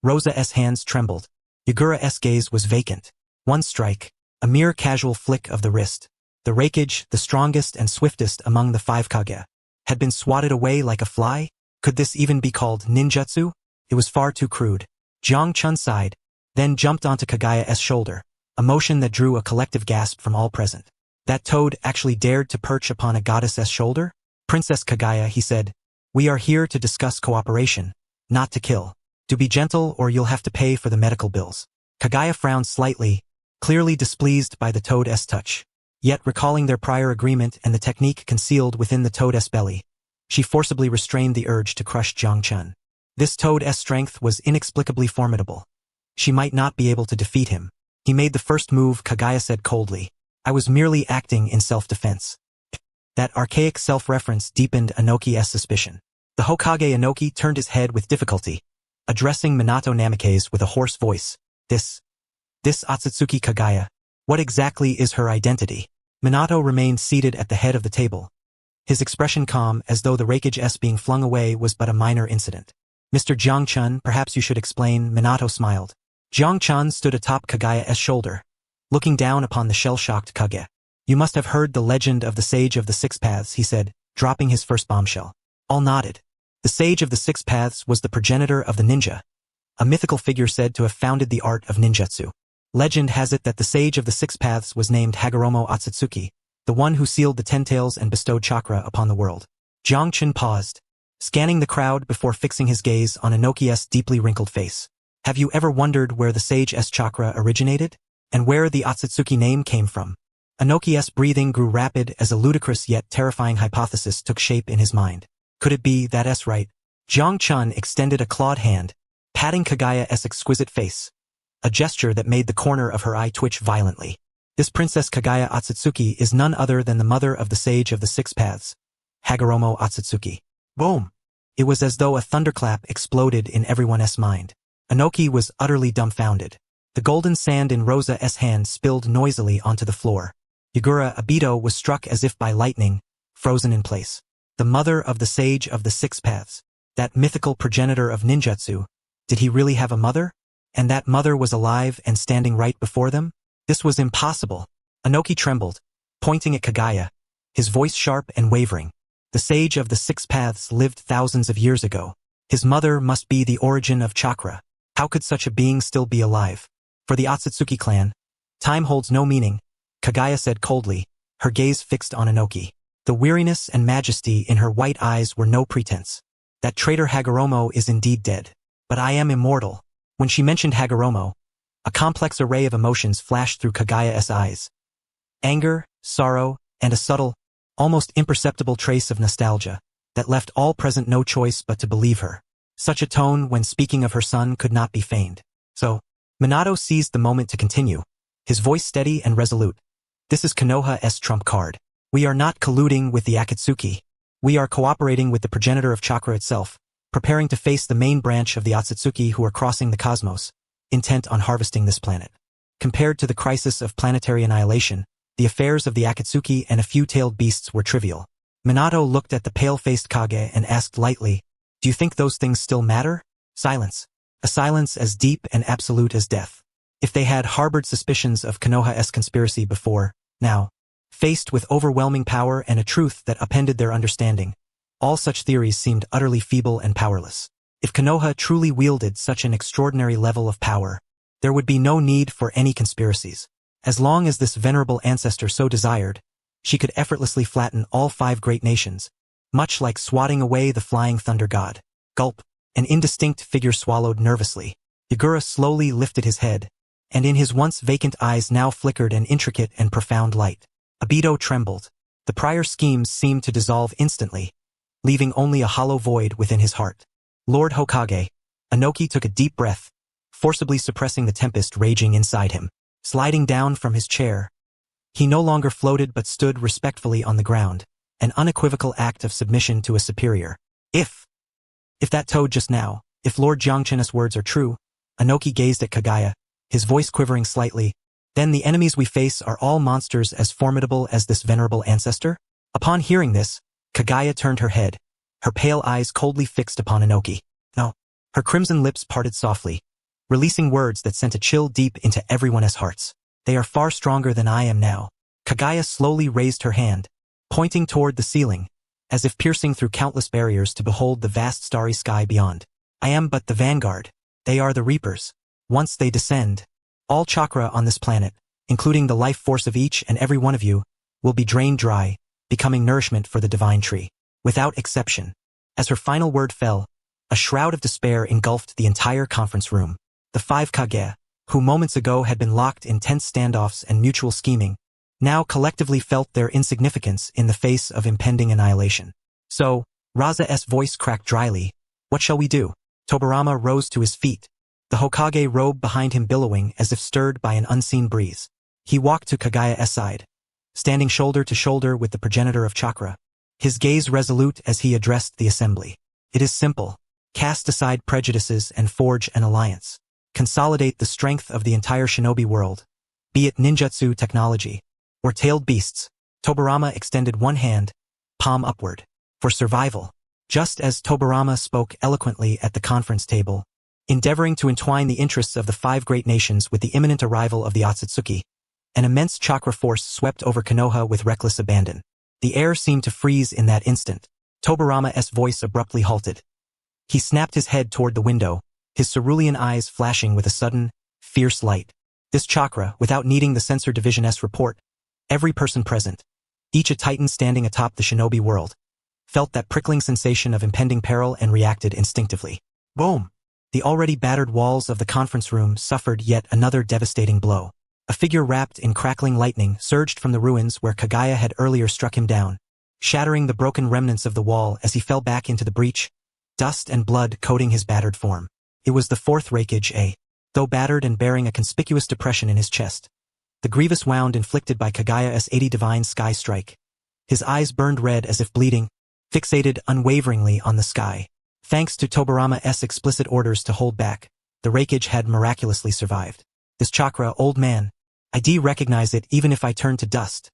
Rosa's hands trembled. Yagura's gaze was vacant. One strike, a mere casual flick of the wrist. The Raikage, the strongest and swiftest among the 5 Kage, had been swatted away like a fly? Could this even be called ninjutsu? It was far too crude. Jiang Chun sighed, then jumped onto Kagaya's shoulder, a motion that drew a collective gasp from all present. That toad actually dared to perch upon a goddess's shoulder? Princess Kagaya, he said, we are here to discuss cooperation, not to kill. Do be gentle or you'll have to pay for the medical bills. Kagaya frowned slightly, clearly displeased by the toad's touch. Yet recalling their prior agreement and the technique concealed within the toad's belly, she forcibly restrained the urge to crush Jiang Chun. This toad's strength was inexplicably formidable. She might not be able to defeat him. He made the first move, Kagaya said coldly. I was merely acting in self-defense. That archaic self-reference deepened Inoki's suspicion. The Hokage Inoki turned his head with difficulty, addressing Minato Namikaze with a hoarse voice. This Otsutsuki Kagaya, what exactly is her identity? Minato remained seated at the head of the table, his expression calm as though the Raikage's being flung away was but a minor incident. Mr. Jiang Chun, perhaps you should explain, Minato smiled. Jiang Chun stood atop Kagaya's shoulder, looking down upon the shell-shocked Kage. You must have heard the legend of the Sage of the Six Paths, he said, dropping his first bombshell. All nodded. The Sage of the Six Paths was the progenitor of the ninja, a mythical figure said to have founded the art of ninjutsu. Legend has it that the Sage of the Six Paths was named Hagoromo Otsutsuki, the one who sealed the 10 tails and bestowed chakra upon the world. Jiang Chun paused, scanning the crowd before fixing his gaze on Inoki's deeply wrinkled face. Have you ever wondered where the Sage's chakra originated? And where the Otsutsuki name came from? Inoki's breathing grew rapid as a ludicrous yet terrifying hypothesis took shape in his mind. Could it be that's right? Jiang Chun extended a clawed hand, patting Kagaya's exquisite face, a gesture that made the corner of her eye twitch violently. This Princess Kagaya Otsutsuki is none other than the mother of the Sage of the Six Paths, Hagoromo Otsutsuki. Boom! It was as though a thunderclap exploded in everyone's mind. Inoki was utterly dumbfounded. The golden sand in Rosa's hand spilled noisily onto the floor. Obito was struck as if by lightning, frozen in place. The mother of the Sage of the Six Paths, that mythical progenitor of ninjutsu, did he really have a mother? And that mother was alive and standing right before them? This was impossible. Inoki trembled, pointing at Kagaya, his voice sharp and wavering. The Sage of the Six Paths lived thousands of years ago. His mother must be the origin of chakra. How could such a being still be alive? For the Otsutsuki clan, time holds no meaning, Kagaya said coldly, her gaze fixed on Inoki. The weariness and majesty in her white eyes were no pretense. That traitor Hagoromo is indeed dead. But I am immortal. When she mentioned Hagoromo, a complex array of emotions flashed through Kagaya's eyes. Anger, sorrow, and a subtle, almost imperceptible trace of nostalgia that left all present no choice but to believe her. Such a tone when speaking of her son could not be feigned. So, Minato seized the moment to continue, his voice steady and resolute. This is Konoha's trump card. We are not colluding with the Akatsuki. We are cooperating with the progenitor of chakra itself, preparing to face the main branch of the Otsutsuki who are crossing the cosmos, intent on harvesting this planet. Compared to the crisis of planetary annihilation, the affairs of the Akatsuki and a few tailed beasts were trivial. Minato looked at the pale-faced Kage and asked lightly, do you think those things still matter? Silence. A silence as deep and absolute as death. If they had harbored suspicions of Konoha's conspiracy before, now, faced with overwhelming power and a truth that upended their understanding, all such theories seemed utterly feeble and powerless. If Konoha truly wielded such an extraordinary level of power, there would be no need for any conspiracies. As long as this venerable ancestor so desired, she could effortlessly flatten all 5 great nations, much like swatting away the flying thunder god. Gulp. An indistinct figure swallowed nervously. Yagura slowly lifted his head, and in his once vacant eyes now flickered an intricate and profound light. Obito trembled. The prior schemes seemed to dissolve instantly, leaving only a hollow void within his heart. Lord Hokage. Inoki took a deep breath, forcibly suppressing the tempest raging inside him. Sliding down from his chair, he no longer floated but stood respectfully on the ground, an unequivocal act of submission to a superior. If that toad just now, if Lord Jiangchen's words are true, Inoki gazed at Kagaya, his voice quivering slightly, then the enemies we face are all monsters as formidable as this venerable ancestor? Upon hearing this, Kagaya turned her head, her pale eyes coldly fixed upon Inoki. No. Her crimson lips parted softly, releasing words that sent a chill deep into everyone's hearts. They are far stronger than I am now. Kagaya slowly raised her hand, pointing toward the ceiling, as if piercing through countless barriers to behold the vast starry sky beyond. I am but the vanguard. They are the reapers. Once they descend, all chakra on this planet, including the life force of each and every one of you, will be drained dry, becoming nourishment for the divine tree. Without exception. As her final word fell, a shroud of despair engulfed the entire conference room. The 5 Kage, who moments ago had been locked in tense standoffs and mutual scheming, now collectively felt their insignificance in the face of impending annihilation. So, Raza's voice cracked dryly. What shall we do? Tobirama rose to his feet, the Hokage robe behind him billowing as if stirred by an unseen breeze. He walked to Kagaya's side, standing shoulder to shoulder with the progenitor of chakra, his gaze resolute as he addressed the assembly. It is simple. Cast aside prejudices and forge an alliance. Consolidate the strength of the entire shinobi world, be it ninjutsu technology or tailed beasts. Tobirama extended one hand, palm upward, for survival. Just as Tobirama spoke eloquently at the conference table, endeavoring to entwine the interests of the 5 great nations with the imminent arrival of the Otsutsuki, an immense chakra force swept over Konoha with reckless abandon. The air seemed to freeze in that instant. Tobirama's voice abruptly halted. He snapped his head toward the window, his cerulean eyes flashing with a sudden, fierce light. This chakra, without needing the Sensor Division's report, every person present, each a titan standing atop the shinobi world, felt that prickling sensation of impending peril and reacted instinctively. Boom! The already battered walls of the conference room suffered yet another devastating blow. A figure wrapped in crackling lightning surged from the ruins where Kagaya had earlier struck him down, shattering the broken remnants of the wall as he fell back into the breach, dust and blood coating his battered form. It was the 4th Reikage, though battered and bearing a conspicuous depression in his chest. The grievous wound inflicted by Kagaya's 80 divine sky strike. His eyes burned red as if bleeding, fixated unwaveringly on the sky. Thanks to Tobirama's explicit orders to hold back, the Reikage had miraculously survived. This chakra, old man, I recognize it even if I turn to dust.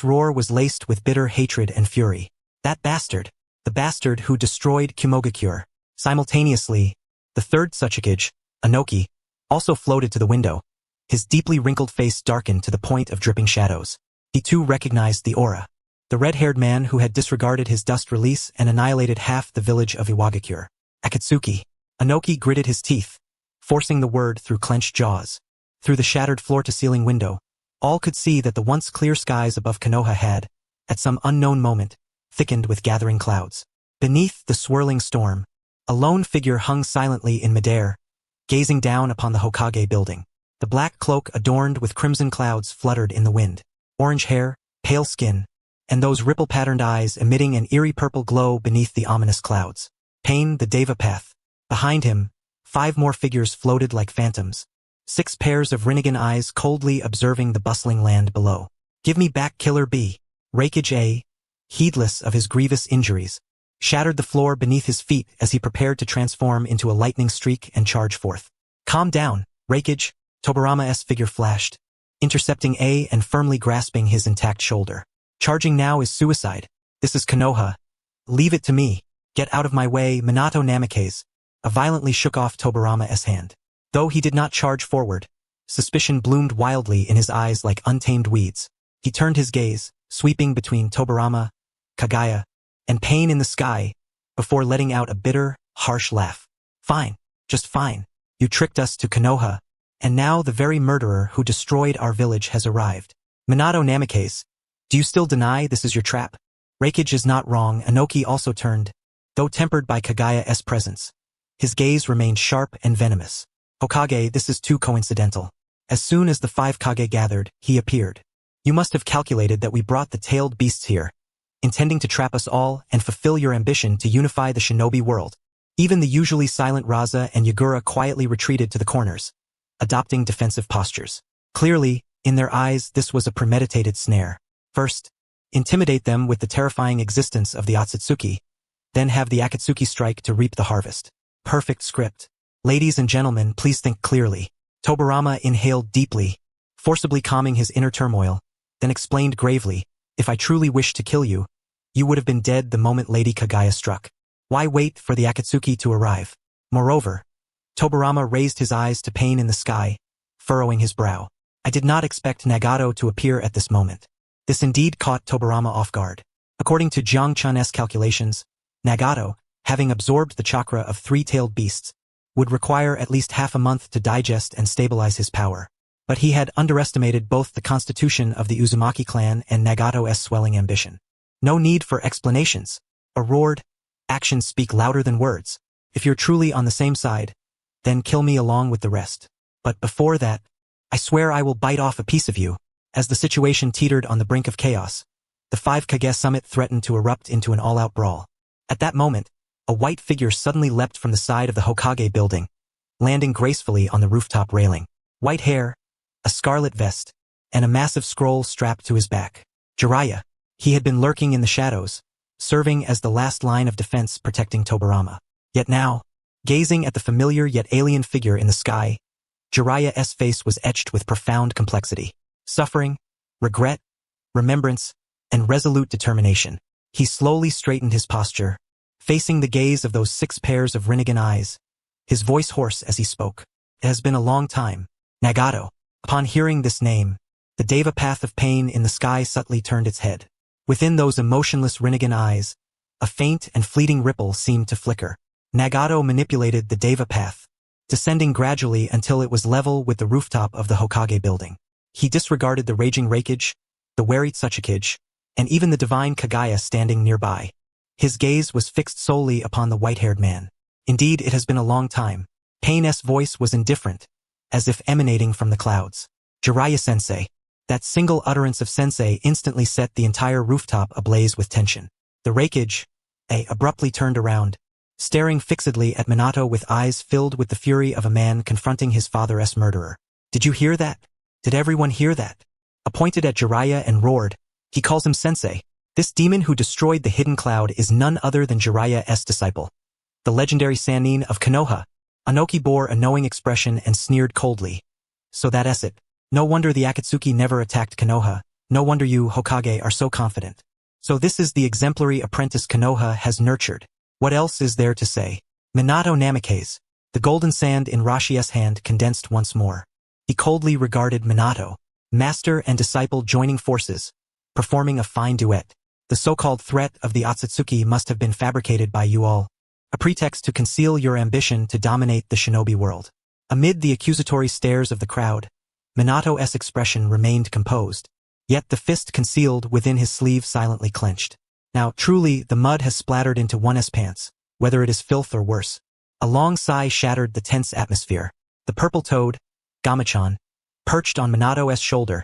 Roar was laced with bitter hatred and fury. That bastard, the bastard who destroyed Kumogakure. Simultaneously, the 3rd Tsuchikage, Inoki, also floated to the window. His deeply wrinkled face darkened to the point of dripping shadows. He too recognized the aura. The red-haired man who had disregarded his dust release and annihilated half the village of Iwagakure. Akatsuki. Inoki gritted his teeth, forcing the word through clenched jaws. Through the shattered floor-to-ceiling window, all could see that the once clear skies above Konoha had, at some unknown moment, thickened with gathering clouds. Beneath the swirling storm, a lone figure hung silently in midair, gazing down upon the Hokage building. The black cloak adorned with crimson clouds fluttered in the wind. Orange hair, pale skin, and those ripple-patterned eyes emitting an eerie purple glow beneath the ominous clouds. Pain, the Deva Path. Behind him, 5 more figures floated like phantoms. 6 pairs of Rinnegan eyes coldly observing the bustling land below. Give me back Killer B. Reikage A, heedless of his grievous injuries, shattered the floor beneath his feet as he prepared to transform into a lightning streak and charge forth. Calm down, Reikage, Tobirama's figure flashed, intercepting A and firmly grasping his intact shoulder. Charging now is suicide. This is Konoha. Leave it to me. Get out of my way, Minato Namikaze. Violently shook off Tobirama's hand. Though he did not charge forward, suspicion bloomed wildly in his eyes like untamed weeds. He turned his gaze, sweeping between Tobirama, Kagaya, and pain in the sky, before letting out a bitter, harsh laugh. Fine, just fine. You tricked us to Konoha, and now the very murderer who destroyed our village has arrived. Minato Namikaze, do you still deny this is your trap? Reikage is not wrong. Inoki also turned, though tempered by Kagaya's presence. His gaze remained sharp and venomous. Hokage, this is too coincidental. As soon as the 5 Kage gathered, he appeared. You must have calculated that we brought the tailed beasts here. intending to trap us all and fulfill your ambition to unify the shinobi world. Even the usually silent Raza and Yagura quietly retreated to the corners, adopting defensive postures. Clearly, in their eyes, this was a premeditated snare. First, intimidate them with the terrifying existence of the Otsutsuki, then have the Akatsuki strike to reap the harvest. Perfect script. Ladies and gentlemen, please think clearly. Tobirama inhaled deeply, forcibly calming his inner turmoil, then explained gravely, if I truly wished to kill you, you would have been dead the moment Lady Kaguya struck. Why wait for the Akatsuki to arrive? Moreover, Tobirama raised his eyes to pain in the sky, furrowing his brow. I did not expect Nagato to appear at this moment. This indeed caught Tobirama off guard. According to Jiang Chun's calculations, Nagato, having absorbed the chakra of three-tailed beasts, would require at least half a month to digest and stabilize his power. But he had underestimated both the constitution of the Uzumaki clan and Nagato's swelling ambition. No need for explanations. A roared, actions speak louder than words. If you're truly on the same side, then kill me along with the rest. But before that, I swear I will bite off a piece of you. As the situation teetered on the brink of chaos, the 5 Kage summit threatened to erupt into an all-out brawl. At that moment, a white figure suddenly leapt from the side of the Hokage building, landing gracefully on the rooftop railing. White hair, a scarlet vest, and a massive scroll strapped to his back. Jiraiya. He had been lurking in the shadows, serving as the last line of defense protecting Tobirama. Yet now, gazing at the familiar yet alien figure in the sky, Jiraiya's face was etched with profound complexity. Suffering, regret, remembrance, and resolute determination. He slowly straightened his posture, facing the gaze of those 6 pairs of Rinnegan eyes, his voice hoarse as he spoke. It has been a long time. Nagato. Upon hearing this name, the Deva path of pain in the sky subtly turned its head. Within those emotionless Rinnegan eyes, a faint and fleeting ripple seemed to flicker. Nagato manipulated the Deva path, descending gradually until it was level with the rooftop of the Hokage building. He disregarded the raging Reikage, the wary Tsuchikage, and even the divine Kaguya standing nearby. His gaze was fixed solely upon the white-haired man. Indeed, it has been a long time. Pain's voice was indifferent, as if emanating from the clouds. Jiraiya-sensei. That single utterance of sensei instantly set the entire rooftop ablaze with tension. The Reikage, abruptly turned around, staring fixedly at Minato with eyes filled with the fury of a man confronting his father's murderer. Did you hear that? Did everyone hear that? Pointed at Jiraiya and roared, he calls him sensei. This demon who destroyed the hidden cloud is none other than Jiraiya's disciple. The legendary Sannin of Konoha. Anoki bore a knowing expression and sneered coldly. So that's it. No wonder the Akatsuki never attacked Konoha. No wonder you, Hokage, are so confident. So this is the exemplary apprentice Konoha has nurtured. What else is there to say? Minato Namikaze. The golden sand in Rashi's hand condensed once more. He coldly regarded Minato, master and disciple joining forces, performing a fine duet. The so-called threat of the Otsutsuki must have been fabricated by you all. A pretext to conceal your ambition to dominate the shinobi world. Amid the accusatory stares of the crowd, Minato's expression remained composed, yet the fist concealed within his sleeve silently clenched. Now, truly, the mud has splattered into one's pants, whether it is filth or worse. A long sigh shattered the tense atmosphere. The purple toad, Gamachan, perched on Minato's shoulder,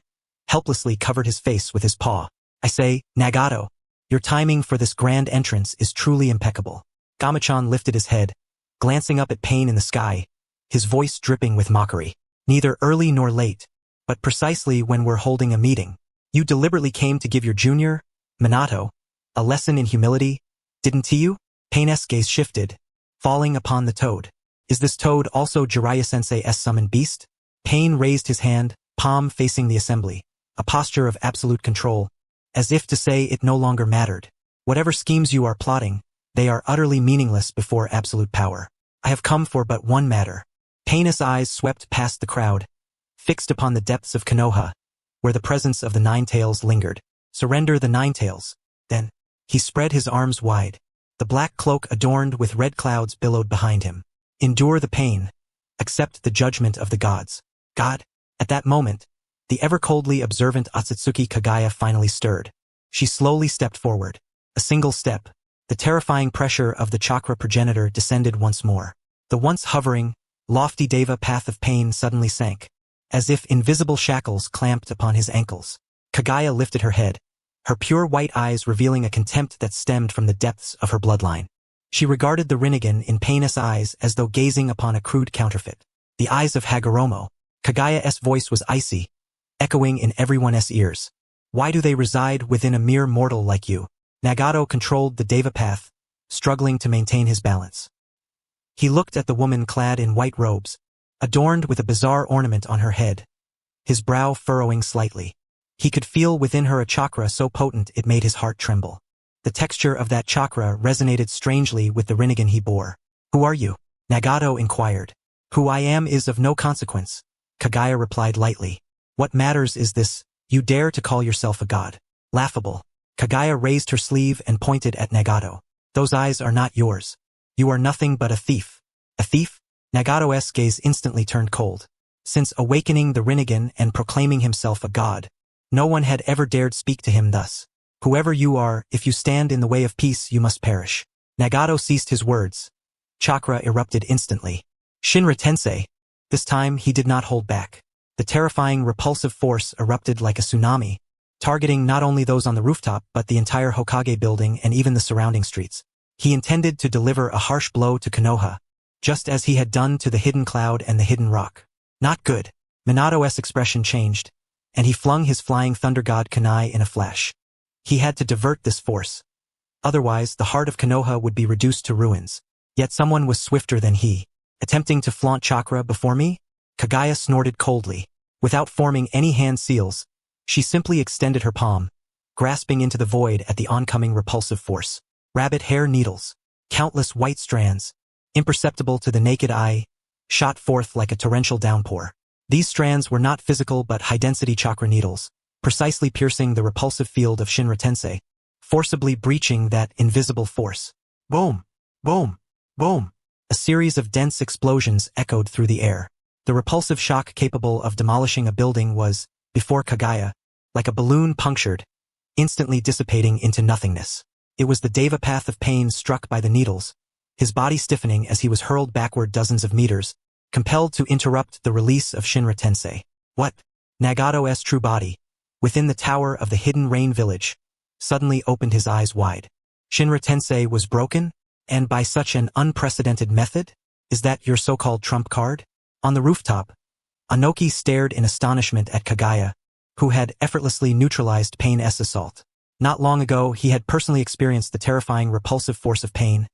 helplessly covered his face with his paw. I say, Nagato, your timing for this grand entrance is truly impeccable. Gamachan lifted his head, glancing up at Pain in the sky, his voice dripping with mockery. Neither early nor late, but precisely when we're holding a meeting. You deliberately came to give your junior, Minato, a lesson in humility, didn't you? Pain's gaze shifted, falling upon the toad. Is this toad also Jiraiya-sensei's summoned beast? Pain raised his hand, palm facing the assembly, a posture of absolute control, as if to say it no longer mattered. Whatever schemes you are plotting, they are utterly meaningless before absolute power. I have come for but one matter. Pain's eyes swept past the crowd, fixed upon the depths of Konoha, where the presence of the Nine Tails lingered. Surrender the Nine Tails. Then, he spread his arms wide. The black cloak adorned with red clouds billowed behind him. Endure the pain. Accept the judgment of the gods. God. At that moment, the ever-coldly observant Otsutsuki Kaguya finally stirred. She slowly stepped forward. A single step. The terrifying pressure of the chakra progenitor descended once more. The once hovering, lofty Deva path of pain suddenly sank, as if invisible shackles clamped upon his ankles. Kaguya lifted her head, her pure white eyes revealing a contempt that stemmed from the depths of her bloodline. She regarded the Rinnegan in painless eyes as though gazing upon a crude counterfeit. The eyes of Hagoromo. Kagaya's voice was icy, echoing in everyone's ears. Why do they reside within a mere mortal like you? Nagato controlled the Deva path, struggling to maintain his balance. He looked at the woman clad in white robes, adorned with a bizarre ornament on her head, his brow furrowing slightly. He could feel within her a chakra so potent it made his heart tremble. The texture of that chakra resonated strangely with the Rinnegan he bore. Who are you? Nagato inquired. Who I am is of no consequence, Kagaya replied lightly. What matters is this, you dare to call yourself a god. Laughable. Kagaya raised her sleeve and pointed at Nagato. Those eyes are not yours. You are nothing but a thief. A thief? Nagato's gaze instantly turned cold. Since awakening the Rinnegan and proclaiming himself a god, no one had ever dared speak to him thus. Whoever you are, if you stand in the way of peace, you must perish. Nagato ceased his words. Chakra erupted instantly. Shinra Tensei. This time he did not hold back. The terrifying, repulsive force erupted like a tsunami, targeting not only those on the rooftop but the entire Hokage building and even the surrounding streets. He intended to deliver a harsh blow to Konoha, just as he had done to the hidden cloud and the hidden rock. Not good. Minato's expression changed, and he flung his flying thunder god kunai in a flash. He had to divert this force. Otherwise, the heart of Konoha would be reduced to ruins. Yet someone was swifter than he. Attempting to flaunt chakra before me? Kagaya snorted coldly. Without forming any hand seals, she simply extended her palm, grasping into the void at the oncoming repulsive force. Rabbit hair needles, countless white strands, imperceptible to the naked eye, shot forth like a torrential downpour. These strands were not physical but high-density chakra needles, precisely piercing the repulsive field of Shinra Tensei, forcibly breaching that invisible force. Boom! Boom! Boom! A series of dense explosions echoed through the air. The repulsive shock capable of demolishing a building was, before Kagaya, like a balloon punctured, instantly dissipating into nothingness. It was the Deva path of pain struck by the needles, his body stiffening as he was hurled backward dozens of meters, compelled to interrupt the release of Shinra Tensei. What? Nagato's true body, within the tower of the hidden rain village, suddenly opened his eyes wide. Shinra Tensei was broken? And by such an unprecedented method? Is that your so-called trump card? On the rooftop, Anoki stared in astonishment at Kagaya, who had effortlessly neutralized Pain's assault. Not long ago, he had personally experienced the terrifying repulsive force of pain,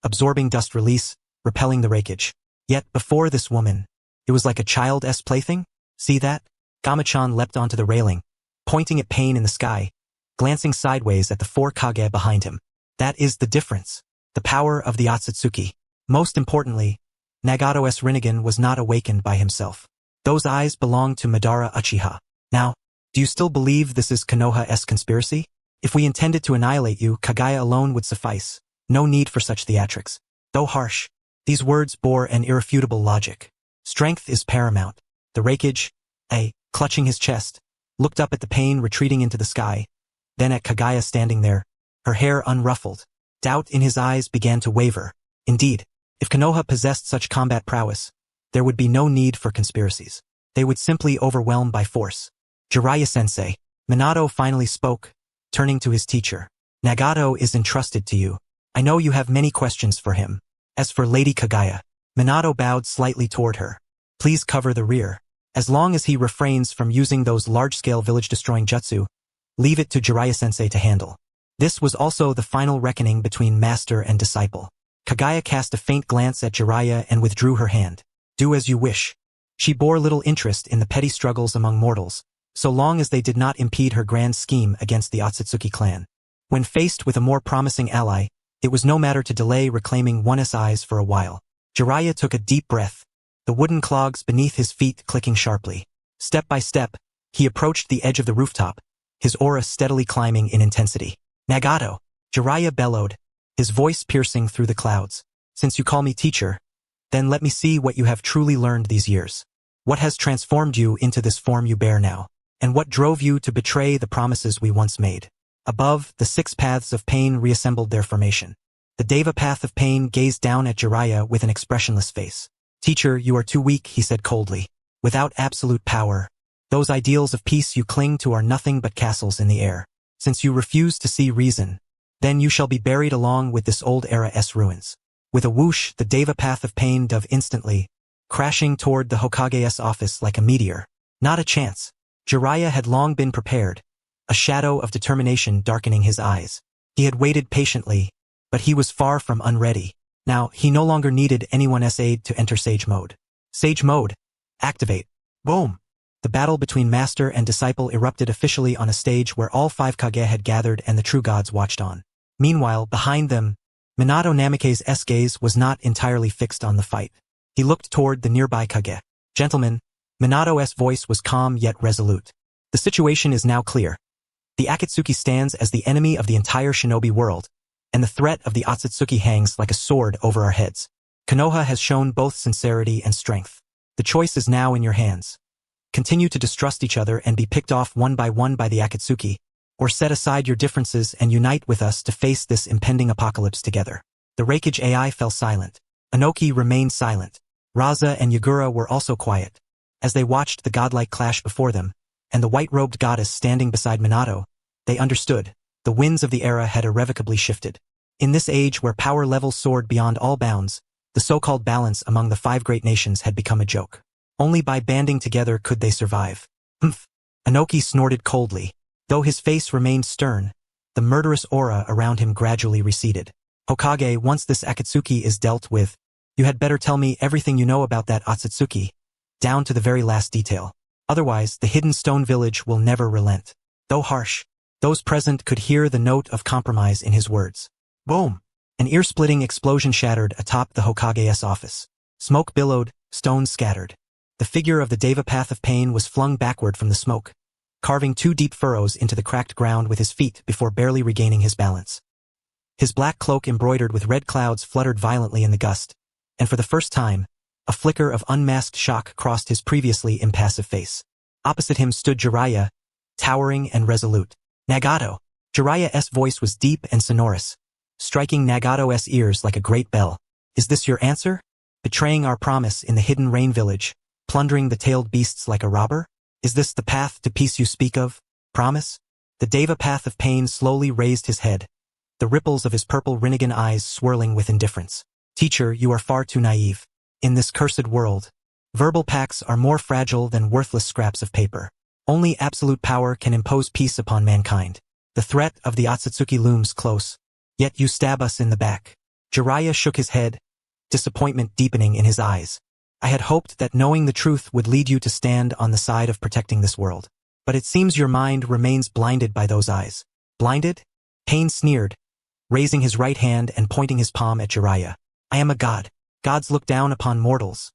absorbing dust release, repelling the wreckage. Yet before this woman, it was like a child's plaything? See that? Gamachan leapt onto the railing, pointing at Pain in the sky, glancing sideways at the four Kage behind him. That is the difference. The power of the Otsutsuki. Most importantly, Nagato's Rinnegan was not awakened by himself. Those eyes belonged to Madara Uchiha. Now, do you still believe this is Konoha's conspiracy? If we intended to annihilate you, Kagaya alone would suffice. No need for such theatrics. Though harsh, these words bore an irrefutable logic. Strength is paramount. The Reikage, clutching his chest, looked up at the Pain retreating into the sky, then at Kagaya standing there, her hair unruffled. Doubt in his eyes began to waver. Indeed, if Konoha possessed such combat prowess, there would be no need for conspiracies. They would simply overwhelm by force. Jiraiya-sensei, Minato finally spoke, turning to his teacher. Nagato is entrusted to you. I know you have many questions for him. As for Lady Kagaya, Minato bowed slightly toward her. Please cover the rear. As long as he refrains from using those large-scale village-destroying jutsu, leave it to Jiraiya-sensei to handle. This was also the final reckoning between master and disciple. Kagaya cast a faint glance at Jiraiya and withdrew her hand. Do as you wish. She bore little interest in the petty struggles among mortals, so long as they did not impede her grand scheme against the Otsutsuki clan. When faced with a more promising ally, it was no matter to delay reclaiming one's eyes for a while. Jiraiya took a deep breath, the wooden clogs beneath his feet clicking sharply. Step by step, he approached the edge of the rooftop, his aura steadily climbing in intensity. Nagato, Jiraiya bellowed, his voice piercing through the clouds. Since you call me teacher, then let me see what you have truly learned these years. What has transformed you into this form you bear now? And what drove you to betray the promises we once made? Above, the 6 paths of pain reassembled their formation. The Deva path of pain gazed down at Jiraiya with an expressionless face. Teacher, you are too weak, he said coldly. Without absolute power, those ideals of peace you cling to are nothing but castles in the air. Since you refuse to see reason, then you shall be buried along with this old era's ruins. With a whoosh, the Deva path of pain dove instantly, crashing toward the Hokage's office like a meteor. Not a chance. Jiraiya had long been prepared, a shadow of determination darkening his eyes. He had waited patiently, but he was far from unready. Now, he no longer needed anyone's aid to enter Sage mode. Sage mode. Activate. Boom! The battle between master and disciple erupted officially on a stage where all 5 Kage had gathered and the true gods watched on. Meanwhile, behind them, Minato Namikaze's gaze was not entirely fixed on the fight. He looked toward the nearby Kage. Gentlemen, Minato's voice was calm yet resolute. The situation is now clear. The Akatsuki stands as the enemy of the entire shinobi world, and the threat of the Otsutsuki hangs like a sword over our heads. Konoha has shown both sincerity and strength. The choice is now in your hands. Continue to distrust each other and be picked off one by the Akatsuki, or set aside your differences and unite with us to face this impending apocalypse together. The Reikage AI fell silent. Inoki remained silent. Raza and Yagura were also quiet. As they watched the godlike clash before them, and the white-robed goddess standing beside Minato, they understood. The winds of the era had irrevocably shifted. In this age where power levels soared beyond all bounds, the so-called balance among the 5 great nations had become a joke. Only by banding together could they survive. Humph! Inoki snorted coldly. Though his face remained stern, the murderous aura around him gradually receded. Hokage, once this Akatsuki is dealt with, you had better tell me everything you know about that Otsutsuki, down to the very last detail. Otherwise, the hidden stone village will never relent. Though harsh, those present could hear the note of compromise in his words. Boom! An ear-splitting explosion shattered atop the Hokage's office. Smoke billowed, stones scattered. The figure of the Deva path of pain was flung backward from the smoke, carving 2 deep furrows into the cracked ground with his feet before barely regaining his balance. His black cloak embroidered with red clouds fluttered violently in the gust, and for the first time, a flicker of unmasked shock crossed his previously impassive face. Opposite him stood Jiraiya, towering and resolute. Nagato! Jiraiya's voice was deep and sonorous, striking Nagato's ears like a great bell. Is this your answer? Betraying our promise in the hidden rain village, plundering the tailed beasts like a robber? Is this the path to peace you speak of? Promise? The Deva path of pain slowly raised his head, the ripples of his purple Rinnegan eyes swirling with indifference. Teacher, you are far too naive. In this cursed world, verbal pacts are more fragile than worthless scraps of paper. Only absolute power can impose peace upon mankind. The threat of the Otsutsuki looms close, yet you stab us in the back. Jiraiya shook his head, disappointment deepening in his eyes. I had hoped that knowing the truth would lead you to stand on the side of protecting this world. But it seems your mind remains blinded by those eyes. Blinded? Pain sneered, raising his right hand and pointing his palm at Jiraiya. I am a god. Gods look down upon mortals.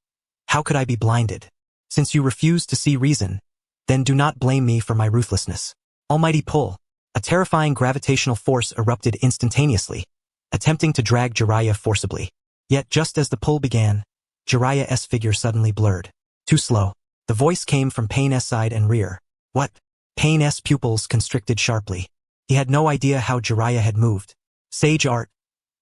How could I be blinded? Since you refuse to see reason, then do not blame me for my ruthlessness. Almighty pull. A terrifying gravitational force erupted instantaneously, attempting to drag Jiraiya forcibly. Yet just as the pull began, Jiraiya's figure suddenly blurred. Too slow. The voice came from Pain's side and rear. What? Pain's pupils constricted sharply. He had no idea how Jiraiya had moved. Sage art.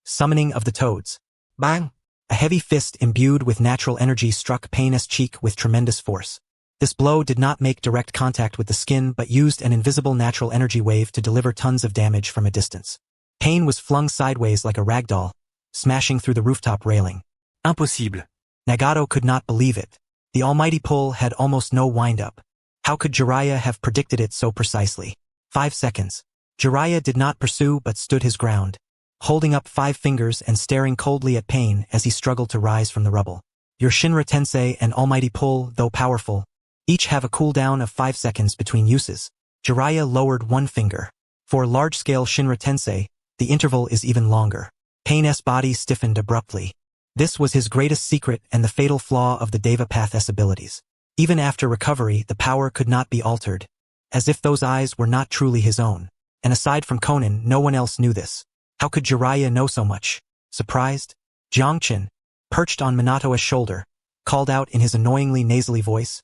Summoning of the toads. Bang! A heavy fist imbued with natural energy struck Pain's cheek with tremendous force. This blow did not make direct contact with the skin but used an invisible natural energy wave to deliver tons of damage from a distance. Pain was flung sideways like a ragdoll, smashing through the rooftop railing. Impossible. Nagato could not believe it. The almighty pull had almost no wind-up. How could Jiraiya have predicted it so precisely? 5 seconds. Jiraiya did not pursue but stood his ground, holding up 5 fingers and staring coldly at Pain as he struggled to rise from the rubble. Your Shinra Tensei and almighty pull, though powerful, each have a cooldown of 5 seconds between uses. Jiraiya lowered 1 finger. For large-scale Shinra Tensei, the interval is even longer. Pain's body stiffened abruptly. This was his greatest secret and the fatal flaw of the Deva Path's abilities. Even after recovery, the power could not be altered, as if those eyes were not truly his own. And aside from Conan, no one else knew this. How could Jiraiya know so much? Surprised? Jiangchen, perched on Minato's shoulder, called out in his annoyingly nasally voice,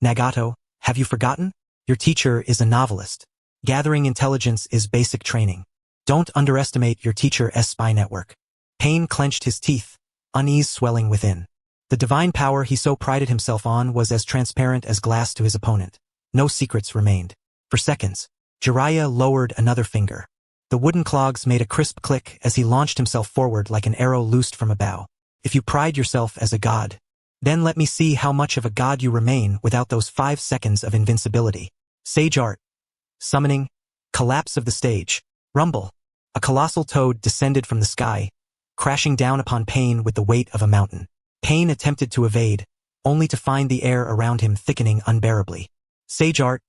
Nagato, have you forgotten? Your teacher is a novelist. Gathering intelligence is basic training. Don't underestimate your teacher's spy network. Pain clenched his teeth, unease swelling within. The divine power he so prided himself on was as transparent as glass to his opponent. No secrets remained. For seconds, Jiraiya lowered another finger. The wooden clogs made a crisp click as he launched himself forward like an arrow loosed from a bow. If you pride yourself as a god, then let me see how much of a god you remain without those 5 seconds of invincibility. Sage art. Summoning. Collapse of the stage. Rumble. A colossal toad descended from the sky, crashing down upon Pain with the weight of a mountain. Pain attempted to evade, only to find the air around him thickening unbearably. Sage art.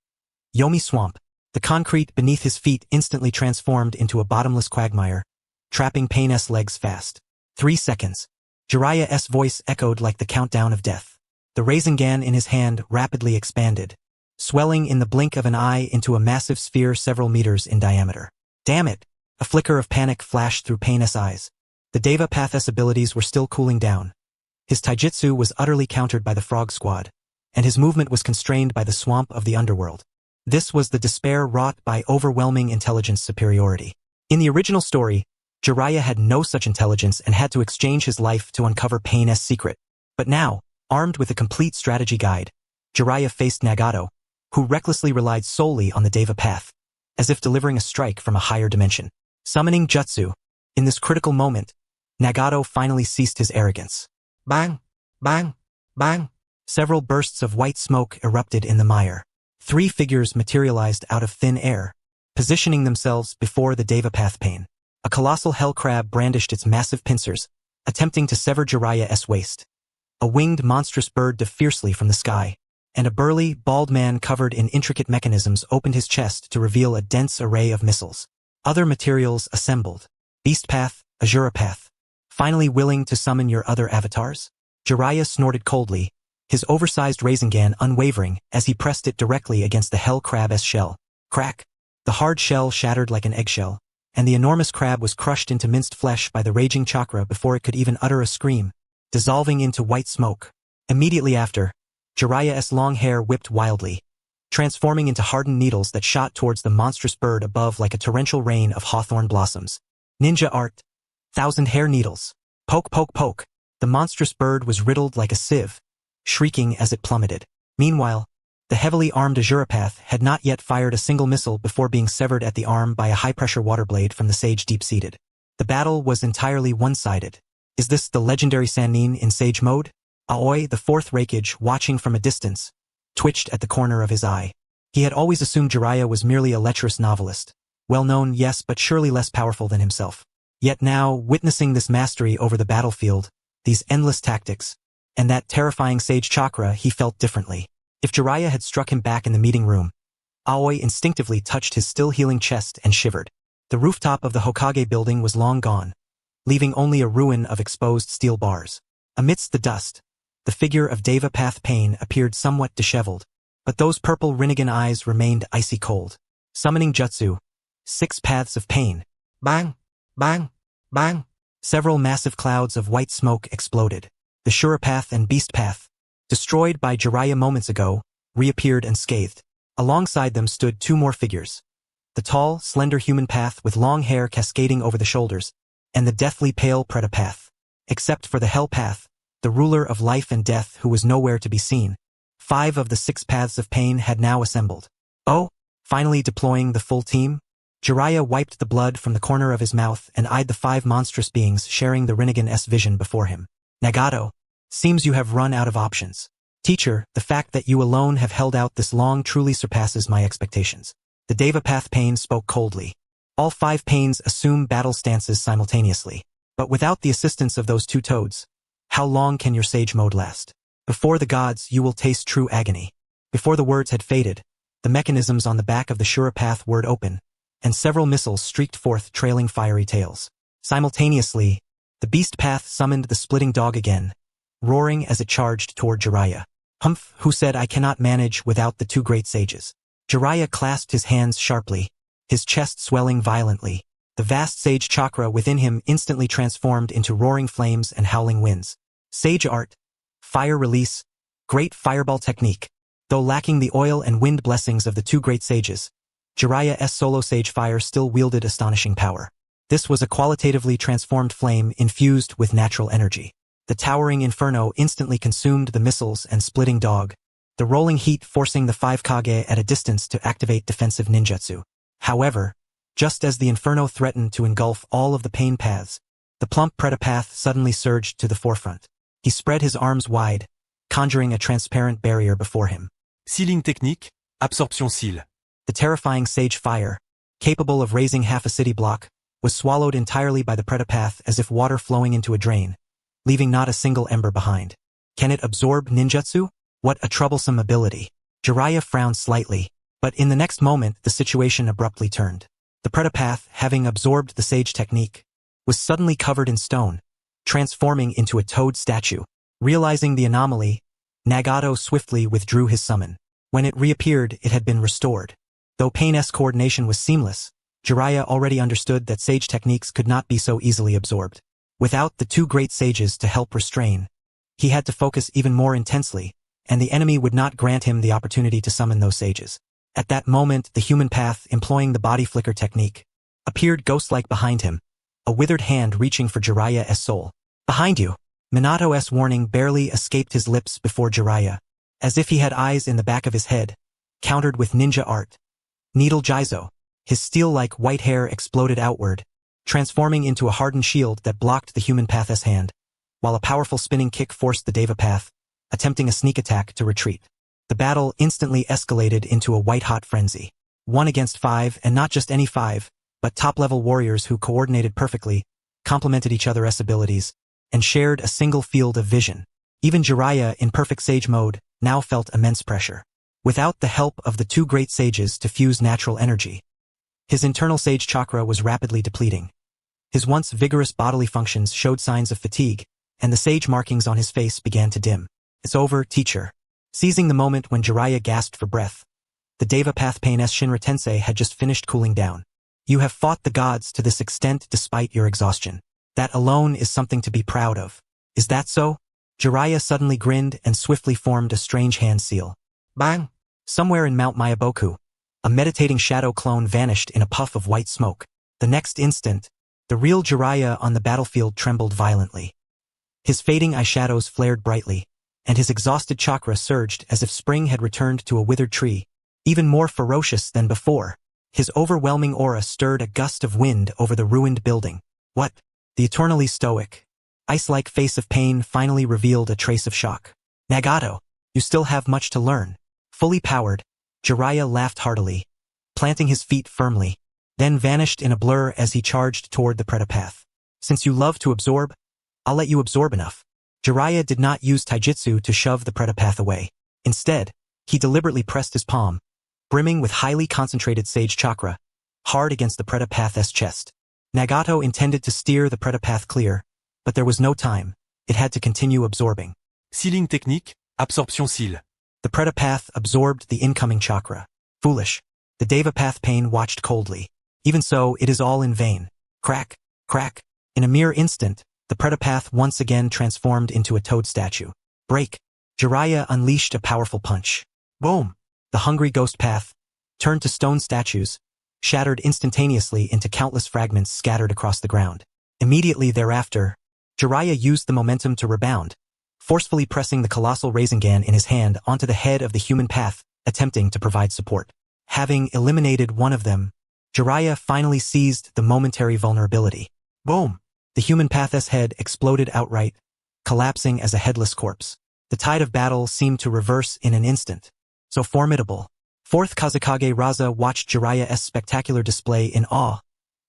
Yomi swamp. The concrete beneath his feet instantly transformed into a bottomless quagmire, trapping Pain's legs fast. 3 seconds. Jiraiya's voice echoed like the countdown of death. The Rasengan in his hand rapidly expanded, swelling in the blink of an eye into a massive sphere several meters in diameter. Damn it! A flicker of panic flashed through Pain's eyes. The Deva Path's abilities were still cooling down. His taijutsu was utterly countered by the Frog Squad, and his movement was constrained by the swamp of the underworld. This was the despair wrought by overwhelming intelligence superiority. In the original story, Jiraiya had no such intelligence and had to exchange his life to uncover Pain's secret. But now, armed with a complete strategy guide, Jiraiya faced Nagato, who recklessly relied solely on the Deva Path, as if delivering a strike from a higher dimension. Summoning jutsu. In this critical moment, Nagato finally ceased his arrogance. Bang! Bang! Bang! Several bursts of white smoke erupted in the mire. 3 figures materialized out of thin air, positioning themselves before the Deva Path Pain. A colossal hell crab brandished its massive pincers, attempting to sever Jiraiya's waist. A winged monstrous bird dove fiercely from the sky, and a burly, bald man covered in intricate mechanisms opened his chest to reveal a dense array of missiles. Other materials assembled. Beast Path, Azura Path. Finally willing to summon your other avatars? Jiraiya snorted coldly, his oversized Rasengan unwavering as he pressed it directly against the hell crab's shell. Crack! The hard shell shattered like an eggshell, and the enormous crab was crushed into minced flesh by the raging chakra before it could even utter a scream, dissolving into white smoke. Immediately after, Jiraiya's long hair whipped wildly, transforming into hardened needles that shot towards the monstrous bird above like a torrential rain of hawthorn blossoms. Ninja art. 1,000 hair needles. Poke, poke, poke. The monstrous bird was riddled like a sieve, shrieking as it plummeted. Meanwhile, the heavily armed Azura Path had not yet fired a single missile before being severed at the arm by a high-pressure water blade from the Sage deep-seated. The battle was entirely one-sided. Is this the legendary Sannin in Sage mode? Aoi, the 4th Raikage, watching from a distance, twitched at the corner of his eye. He had always assumed Jiraiya was merely a lecherous novelist. Well-known, yes, but surely less powerful than himself. Yet now, witnessing this mastery over the battlefield, these endless tactics, and that terrifying Sage chakra, he felt differently. If Jiraiya had struck him back in the meeting room, Aoi instinctively touched his still-healing chest and shivered. The rooftop of the Hokage building was long gone, leaving only a ruin of exposed steel bars. Amidst the dust, the figure of Deva Path Pain appeared somewhat disheveled, but those purple Rinnegan eyes remained icy cold. Summoning jutsu. 6 paths of pain. Bang! Bang! Bang! Several massive clouds of white smoke exploded. The Shura Path and Beast Path, destroyed by Jiraiya moments ago, reappeared unscathed. Alongside them stood 2 more figures. The tall, slender human path with long hair cascading over the shoulders, and the deathly pale Preta Path. Except for the Hell Path, the ruler of life and death who was nowhere to be seen. 5 of the 6 paths of pain had now assembled. Oh, finally deploying the full team? Jiraiya wiped the blood from the corner of his mouth and eyed the 5 monstrous beings sharing the Rinnegan's vision before him. Nagato, seems you have run out of options. Teacher, the fact that you alone have held out this long truly surpasses my expectations. The Deva Path Pain spoke coldly. All 5 pains assume battle stances simultaneously. But without the assistance of those 2 toads, how long can your Sage mode last? Before the gods, you will taste true agony. Before the words had faded, the mechanisms on the back of the Shura Path whirred open, and several missiles streaked forth trailing fiery tails. Simultaneously, the Beast Path summoned the splitting dog again, roaring as it charged toward Jiraiya. Humph, who said I cannot manage without the 2 great sages? Jiraiya clasped his hands sharply, his chest swelling violently. The vast Sage chakra within him instantly transformed into roaring flames and howling winds. Sage art. Fire release. Great fireball technique. Though lacking the oil and wind blessings of the 2 great sages, Jiraiya's solo Sage fire still wielded astonishing power. This was a qualitatively transformed flame infused with natural energy. The towering inferno instantly consumed the missiles and splitting dog, the rolling heat forcing the 5 Kage at a distance to activate defensive ninjutsu. However, just as the inferno threatened to engulf all of the pain paths, the plump Pretapath suddenly surged to the forefront. He spread his arms wide, conjuring a transparent barrier before him. Sealing technique, absorption seal. The terrifying Sage Fire, capable of raising half a city block, was swallowed entirely by the Pretapath as if water flowing into a drain, leaving not a single ember behind. Can it absorb ninjutsu? What a troublesome ability. Jiraiya frowned slightly, but in the next moment the situation abruptly turned. The Pretapath, having absorbed the Sage technique, was suddenly covered in stone, transforming into a toad statue. Realizing the anomaly, Nagato swiftly withdrew his summon. When it reappeared, it had been restored. Though Pain's coordination was seamless, Jiraiya already understood that Sage techniques could not be so easily absorbed. Without the two great sages to help restrain, he had to focus even more intensely, and the enemy would not grant him the opportunity to summon those sages. At that moment, the human path, employing the body flicker technique, appeared ghost-like behind him, a withered hand reaching for Jiraiya's soul. Behind you! Minato's warning barely escaped his lips before Jiraiya, as if he had eyes in the back of his head, countered with ninja art. Needle Jizo. His steel-like white hair exploded outward, transforming into a hardened shield that blocked the human path's hand, while a powerful spinning kick forced the Deva path, attempting a sneak attack to retreat. The battle instantly escalated into a white-hot frenzy. 1 against 5, and not just any 5, but top-level warriors who coordinated perfectly, complemented each other's abilities, and shared a single field of vision. Even Jiraiya, in perfect sage mode, now felt immense pressure. Without the help of the two great sages to fuse natural energy, his internal sage chakra was rapidly depleting. His once vigorous bodily functions showed signs of fatigue, and the sage markings on his face began to dim. It's over, teacher. Seizing the moment when Jiraiya gasped for breath, the Deva Path Pain's Shinra Tensei had just finished cooling down. You have fought the gods to this extent despite your exhaustion. That alone is something to be proud of. Is that so? Jiraiya suddenly grinned and swiftly formed a strange hand seal. Bang! Somewhere in Mount Mayaboku, a meditating shadow clone vanished in a puff of white smoke. The next instant, the real Jiraiya on the battlefield trembled violently. His fading eyeshadows flared brightly, and his exhausted chakra surged as if spring had returned to a withered tree, even more ferocious than before. His overwhelming aura stirred a gust of wind over the ruined building. What? The eternally stoic, ice-like face of Pain finally revealed a trace of shock. Nagato, you still have much to learn. Fully powered, Jiraiya laughed heartily, planting his feet firmly, then vanished in a blur as he charged toward the Pretapath. Since you love to absorb, I'll let you absorb enough. Jiraiya did not use taijutsu to shove the Pretapath away. Instead, he deliberately pressed his palm, brimming with highly concentrated sage chakra, hard against the Pretapath's chest. Nagato intended to steer the Pretapath clear, but there was no time. It had to continue absorbing. Sealing technique, absorption seal. The Pretapath absorbed the incoming chakra. Foolish. The Deva Path Pain watched coldly. Even so, it is all in vain. Crack, crack. In a mere instant, the Pretapath once again transformed into a toad statue. Break. Jiraiya unleashed a powerful punch. Boom. The hungry ghost path, turned to stone statues, shattered instantaneously into countless fragments scattered across the ground. Immediately thereafter, Jiraiya used the momentum to rebound, forcefully pressing the colossal Rasengan in his hand onto the head of the human path, attempting to provide support. Having eliminated one of them, Jiraiya finally seized the momentary vulnerability. Boom! The human path's head exploded outright, collapsing as a headless corpse. The tide of battle seemed to reverse in an instant. So formidable. Fourth Kazekage Raza watched Jiraiya's spectacular display in awe,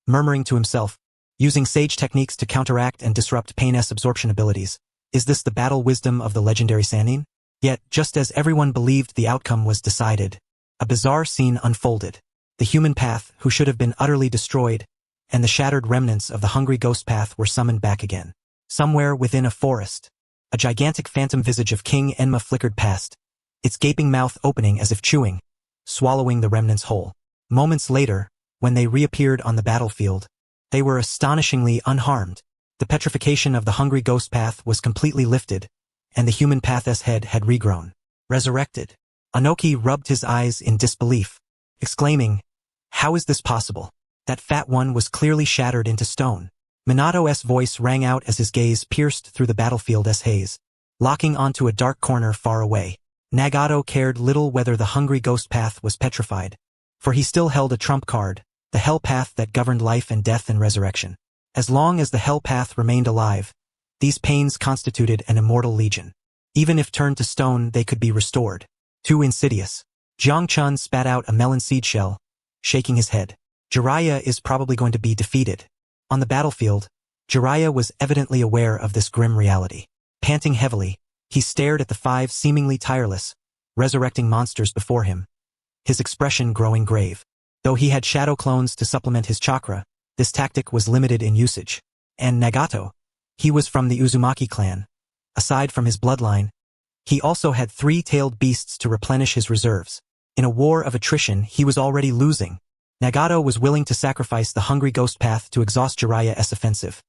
murmuring to himself, using sage techniques to counteract and disrupt Pain's absorption abilities. Is this the battle wisdom of the legendary Sannin? Yet, just as everyone believed the outcome was decided, a bizarre scene unfolded. The human path, who should have been utterly destroyed, and the shattered remnants of the hungry ghost path were summoned back again. Somewhere within a forest, a gigantic phantom visage of King Enma flickered past, its gaping mouth opening as if chewing, swallowing the remnants whole. Moments later, when they reappeared on the battlefield, they were astonishingly unharmed. The petrification of the hungry ghost path was completely lifted, and the human path's head had regrown. Resurrected. Anoki rubbed his eyes in disbelief, exclaiming, "How is this possible? That fat one was clearly shattered into stone." Minato's voice rang out as his gaze pierced through the battlefield's haze, locking onto a dark corner far away. Nagato cared little whether the hungry ghost path was petrified, for he still held a trump card, the hell path that governed life and death and resurrection. As long as the hell path remained alive, these pains constituted an immortal legion. Even if turned to stone, they could be restored. Too insidious. Jiang Chun spat out a melon seed shell, shaking his head. Jiraiya is probably going to be defeated. On the battlefield, Jiraiya was evidently aware of this grim reality. Panting heavily, he stared at the 5 seemingly tireless, resurrecting monsters before him, his expression growing grave. Though he had shadow clones to supplement his chakra, this tactic was limited in usage. And Nagato, he was from the Uzumaki clan. Aside from his bloodline, he also had 3-tailed beasts to replenish his reserves. In a war of attrition, he was already losing. Nagato was willing to sacrifice the hungry ghost path to exhaust Jiraiya's offensive,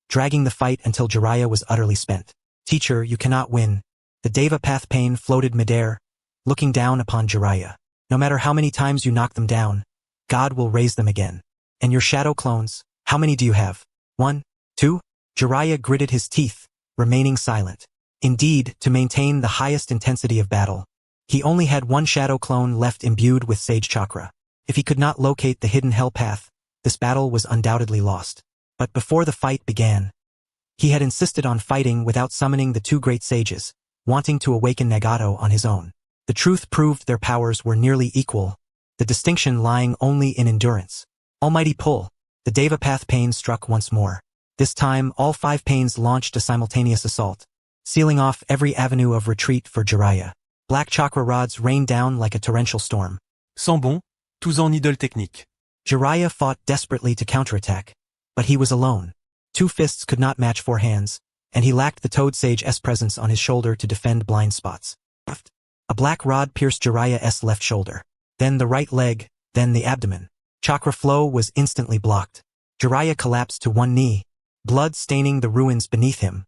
dragging the fight until Jiraiya was utterly spent. Teacher, you cannot win. The Deva path pain floated midair, looking down upon Jiraiya. No matter how many times you knock them down, God will raise them again. And your shadow clones, how many do you have? 1? 2? Jiraiya gritted his teeth, remaining silent. Indeed, to maintain the highest intensity of battle, he only had 1 shadow clone left imbued with Sage Chakra. If he could not locate the hidden hell path, this battle was undoubtedly lost. But before the fight began, he had insisted on fighting without summoning the 2 great sages, wanting to awaken Nagato on his own. The truth proved their powers were nearly equal, the distinction lying only in endurance. Almighty pull. The Deva path pain struck once more. This time, all 5 pains launched a simultaneous assault, sealing off every avenue of retreat for Jiraiya. Black chakra rods rained down like a torrential storm. Sans bon, tous en idole technique. Jiraiya fought desperately to counterattack, but he was alone. 2 fists could not match 4 hands, and he lacked the Toad Sage's presence on his shoulder to defend blind spots. A black rod pierced Jiraiya's left shoulder, then the right leg, then the abdomen. Chakra flow was instantly blocked. Jiraiya collapsed to 1 knee, blood staining the ruins beneath him.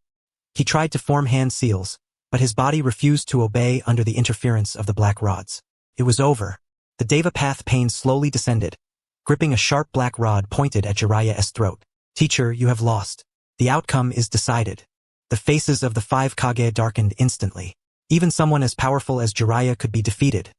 He tried to form hand seals, but his body refused to obey under the interference of the black rods. It was over. The Deva path pain slowly descended, gripping a sharp black rod pointed at Jiraiya's throat. Teacher, you have lost. The outcome is decided. The faces of the 5 Kage darkened instantly. Even someone as powerful as Jiraiya could be defeated.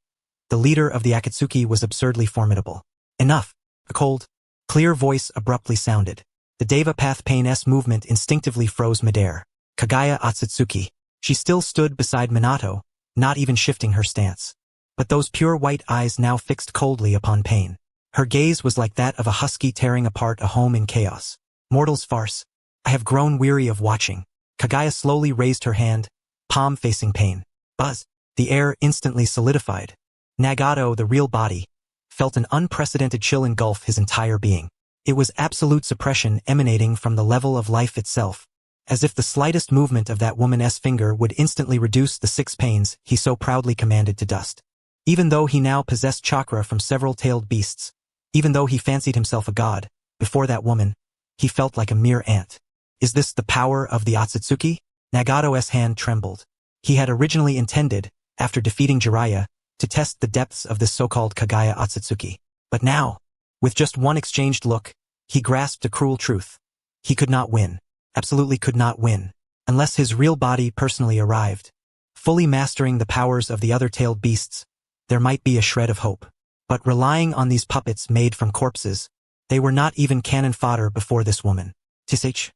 The leader of the Akatsuki was absurdly formidable. Enough. A cold, clear voice abruptly sounded. The Deva path pain's movement instinctively froze midair. Kagaya Otsutsuki. She still stood beside Minato, not even shifting her stance. But those pure white eyes now fixed coldly upon Pain. Her gaze was like that of a husky tearing apart a home in chaos. Mortal's farce. I have grown weary of watching. Kagaya slowly raised her hand, palm facing Pain. Buzz. The air instantly solidified. Nagato, the real body, felt an unprecedented chill engulf his entire being. It was absolute suppression emanating from the level of life itself, as if the slightest movement of that woman's finger would instantly reduce the 6 pains he so proudly commanded to dust. Even though he now possessed chakra from several tailed beasts, even though he fancied himself a god, before that woman, he felt like a mere ant. Is this the power of the Otsutsuki? Nagato's hand trembled. He had originally intended, after defeating Jiraiya, to test the depths of this so-called Kagaya Otsutsuki. But now, with just 1 exchanged look, he grasped a cruel truth. He could not win. Absolutely could not win, unless his real body personally arrived. Fully mastering the powers of the other tailed beasts, there might be a shred of hope. But relying on these puppets made from corpses, they were not even cannon fodder before this woman. Tisage.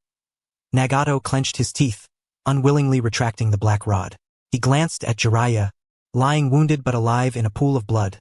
Nagato clenched his teeth, unwillingly retracting the black rod. He glanced at Jiraiya, lying wounded but alive in a pool of blood,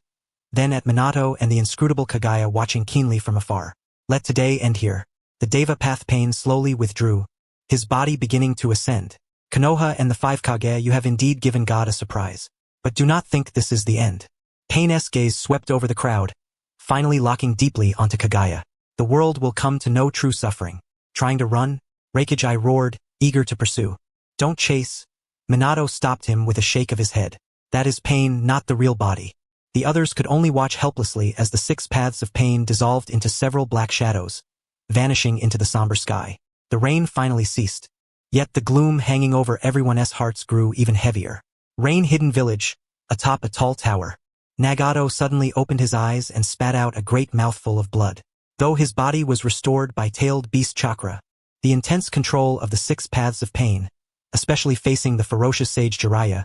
then at Minato and the inscrutable Kagaya watching keenly from afar. Let today end here. The Deva path pain slowly withdrew, his body beginning to ascend. Konoha and the 5 Kage, you have indeed given God a surprise. But do not think this is the end. Pain's gaze swept over the crowd, finally locking deeply onto Kagaya. The world will come to no true suffering. Trying to run? Reikage roared, eager to pursue. Don't chase. Minato stopped him with a shake of his head. That is Pain, not the real body. The others could only watch helplessly as the 6 paths of Pain dissolved into several black shadows, vanishing into the somber sky. The rain finally ceased. Yet the gloom hanging over everyone's hearts grew even heavier. Rain-hidden village, atop a tall tower. Nagato suddenly opened his eyes and spat out a great mouthful of blood. Though his body was restored by tailed beast chakra, the intense control of the 6 paths of Pain, especially facing the ferocious Sage Jiraiya,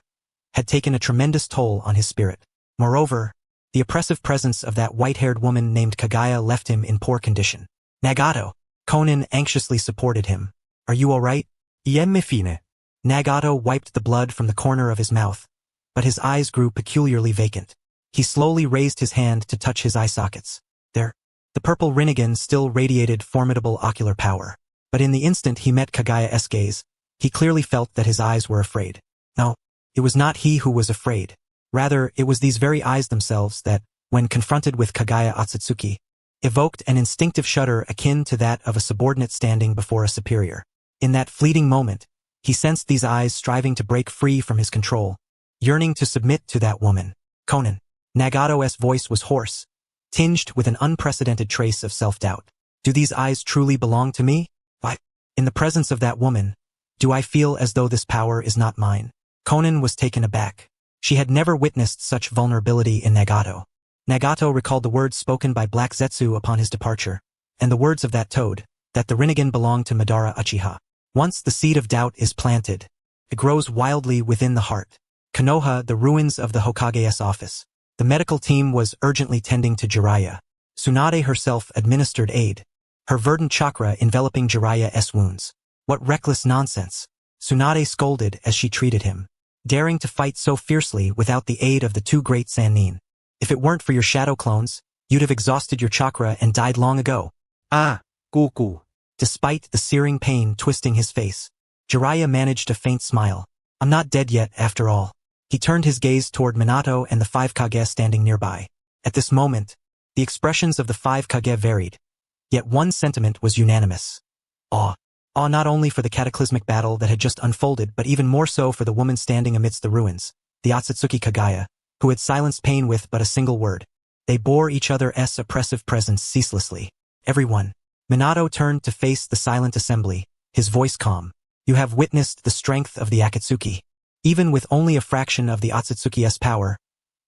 had taken a tremendous toll on his spirit. Moreover, The oppressive presence of that white-haired woman named Kagaya left him in poor condition. Nagato. Conan anxiously supported him. Are you all right? Iemme fine. Nagato wiped the blood from the corner of his mouth, but his eyes grew peculiarly vacant. He slowly raised his hand to touch his eye sockets. There. The purple Rinnegan still radiated formidable ocular power. But in the instant he met Kagaya's gaze, he clearly felt that his eyes were afraid. No, it was not he who was afraid. Rather, it was these very eyes themselves that, when confronted with Kagaya Otsutsuki, evoked an instinctive shudder akin to that of a subordinate standing before a superior. In that fleeting moment, he sensed these eyes striving to break free from his control, yearning to submit to that woman. Conan. Nagato's voice was hoarse, tinged with an unprecedented trace of self-doubt. Do these eyes truly belong to me? Why, in the presence of that woman, do I feel as though this power is not mine? Conan was taken aback. She had never witnessed such vulnerability in Nagato. Nagato recalled the words spoken by Black Zetsu upon his departure, and the words of that toad, that the Rinnegan belonged to Madara Uchiha. Once the seed of doubt is planted, it grows wildly within the heart. Konoha, the ruins of the Hokage's office. The medical team was urgently tending to Jiraiya. Tsunade herself administered aid, her verdant chakra enveloping Jiraiya's wounds. What reckless nonsense! Tsunade scolded as she treated him. Daring to fight so fiercely without the aid of the two great Sannin. If it weren't for your shadow clones, you'd have exhausted your chakra and died long ago. Ah, Goku. Despite the searing pain twisting his face, Jiraiya managed a faint smile. I'm not dead yet, after all. He turned his gaze toward Minato and the 5 Kage standing nearby. At this moment, the expressions of the 5 Kage varied. Yet one sentiment was unanimous. Awe. Awe not only for the cataclysmic battle that had just unfolded, but even more so for the woman standing amidst the ruins, the Otsutsuki Kagaya, who had silenced pain with but a single word. They bore each other's oppressive presence ceaselessly. Everyone. Minato turned to face the silent assembly, his voice calm. You have witnessed the strength of the Akatsuki. Even with only a fraction of the Otsutsuki's power,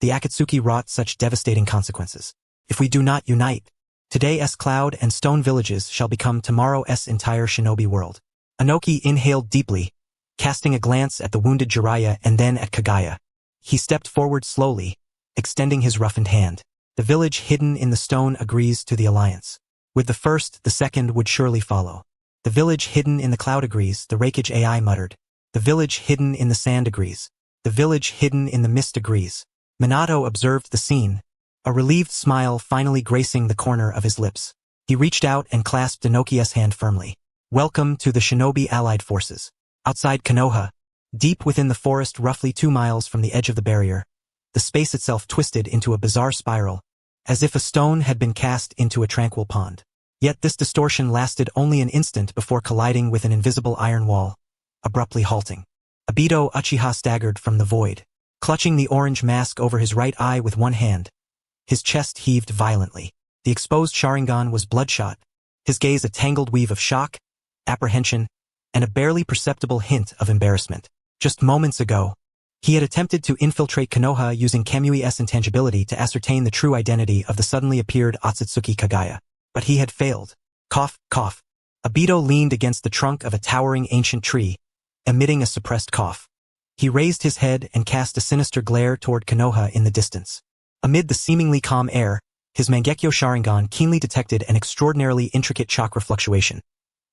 the Akatsuki wrought such devastating consequences. If we do not unite, today's cloud and stone villages shall become tomorrow's entire shinobi world. Inoki inhaled deeply, casting a glance at the wounded Jiraiya and then at Kagaya. He stepped forward slowly, extending his roughened hand. The village hidden in the stone agrees to the alliance. With the first, the second would surely follow. The village hidden in the cloud agrees, the Rakage AI muttered. The village hidden in the sand agrees. The village hidden in the mist agrees. Minato observed the scene, a relieved smile finally gracing the corner of his lips. He reached out and clasped Inoki's hand firmly. Welcome to the Shinobi Allied Forces. Outside Konoha, deep within the forest roughly 2 miles from the edge of the barrier, the space itself twisted into a bizarre spiral, as if a stone had been cast into a tranquil pond. Yet this distortion lasted only an instant before colliding with an invisible iron wall, abruptly halting. Obito Uchiha staggered from the void, clutching the orange mask over his right eye with one hand. His chest heaved violently. The exposed Sharingan was bloodshot, his gaze a tangled weave of shock, apprehension, and a barely perceptible hint of embarrassment. Just moments ago, he had attempted to infiltrate Konoha using Kamui's intangibility to ascertain the true identity of the suddenly appeared Otsutsuki Kagaya. But he had failed. Cough, cough. Obito leaned against the trunk of a towering ancient tree, emitting a suppressed cough. He raised his head and cast a sinister glare toward Konoha in the distance. Amid the seemingly calm air, his Mangekyo Sharingan keenly detected an extraordinarily intricate chakra fluctuation,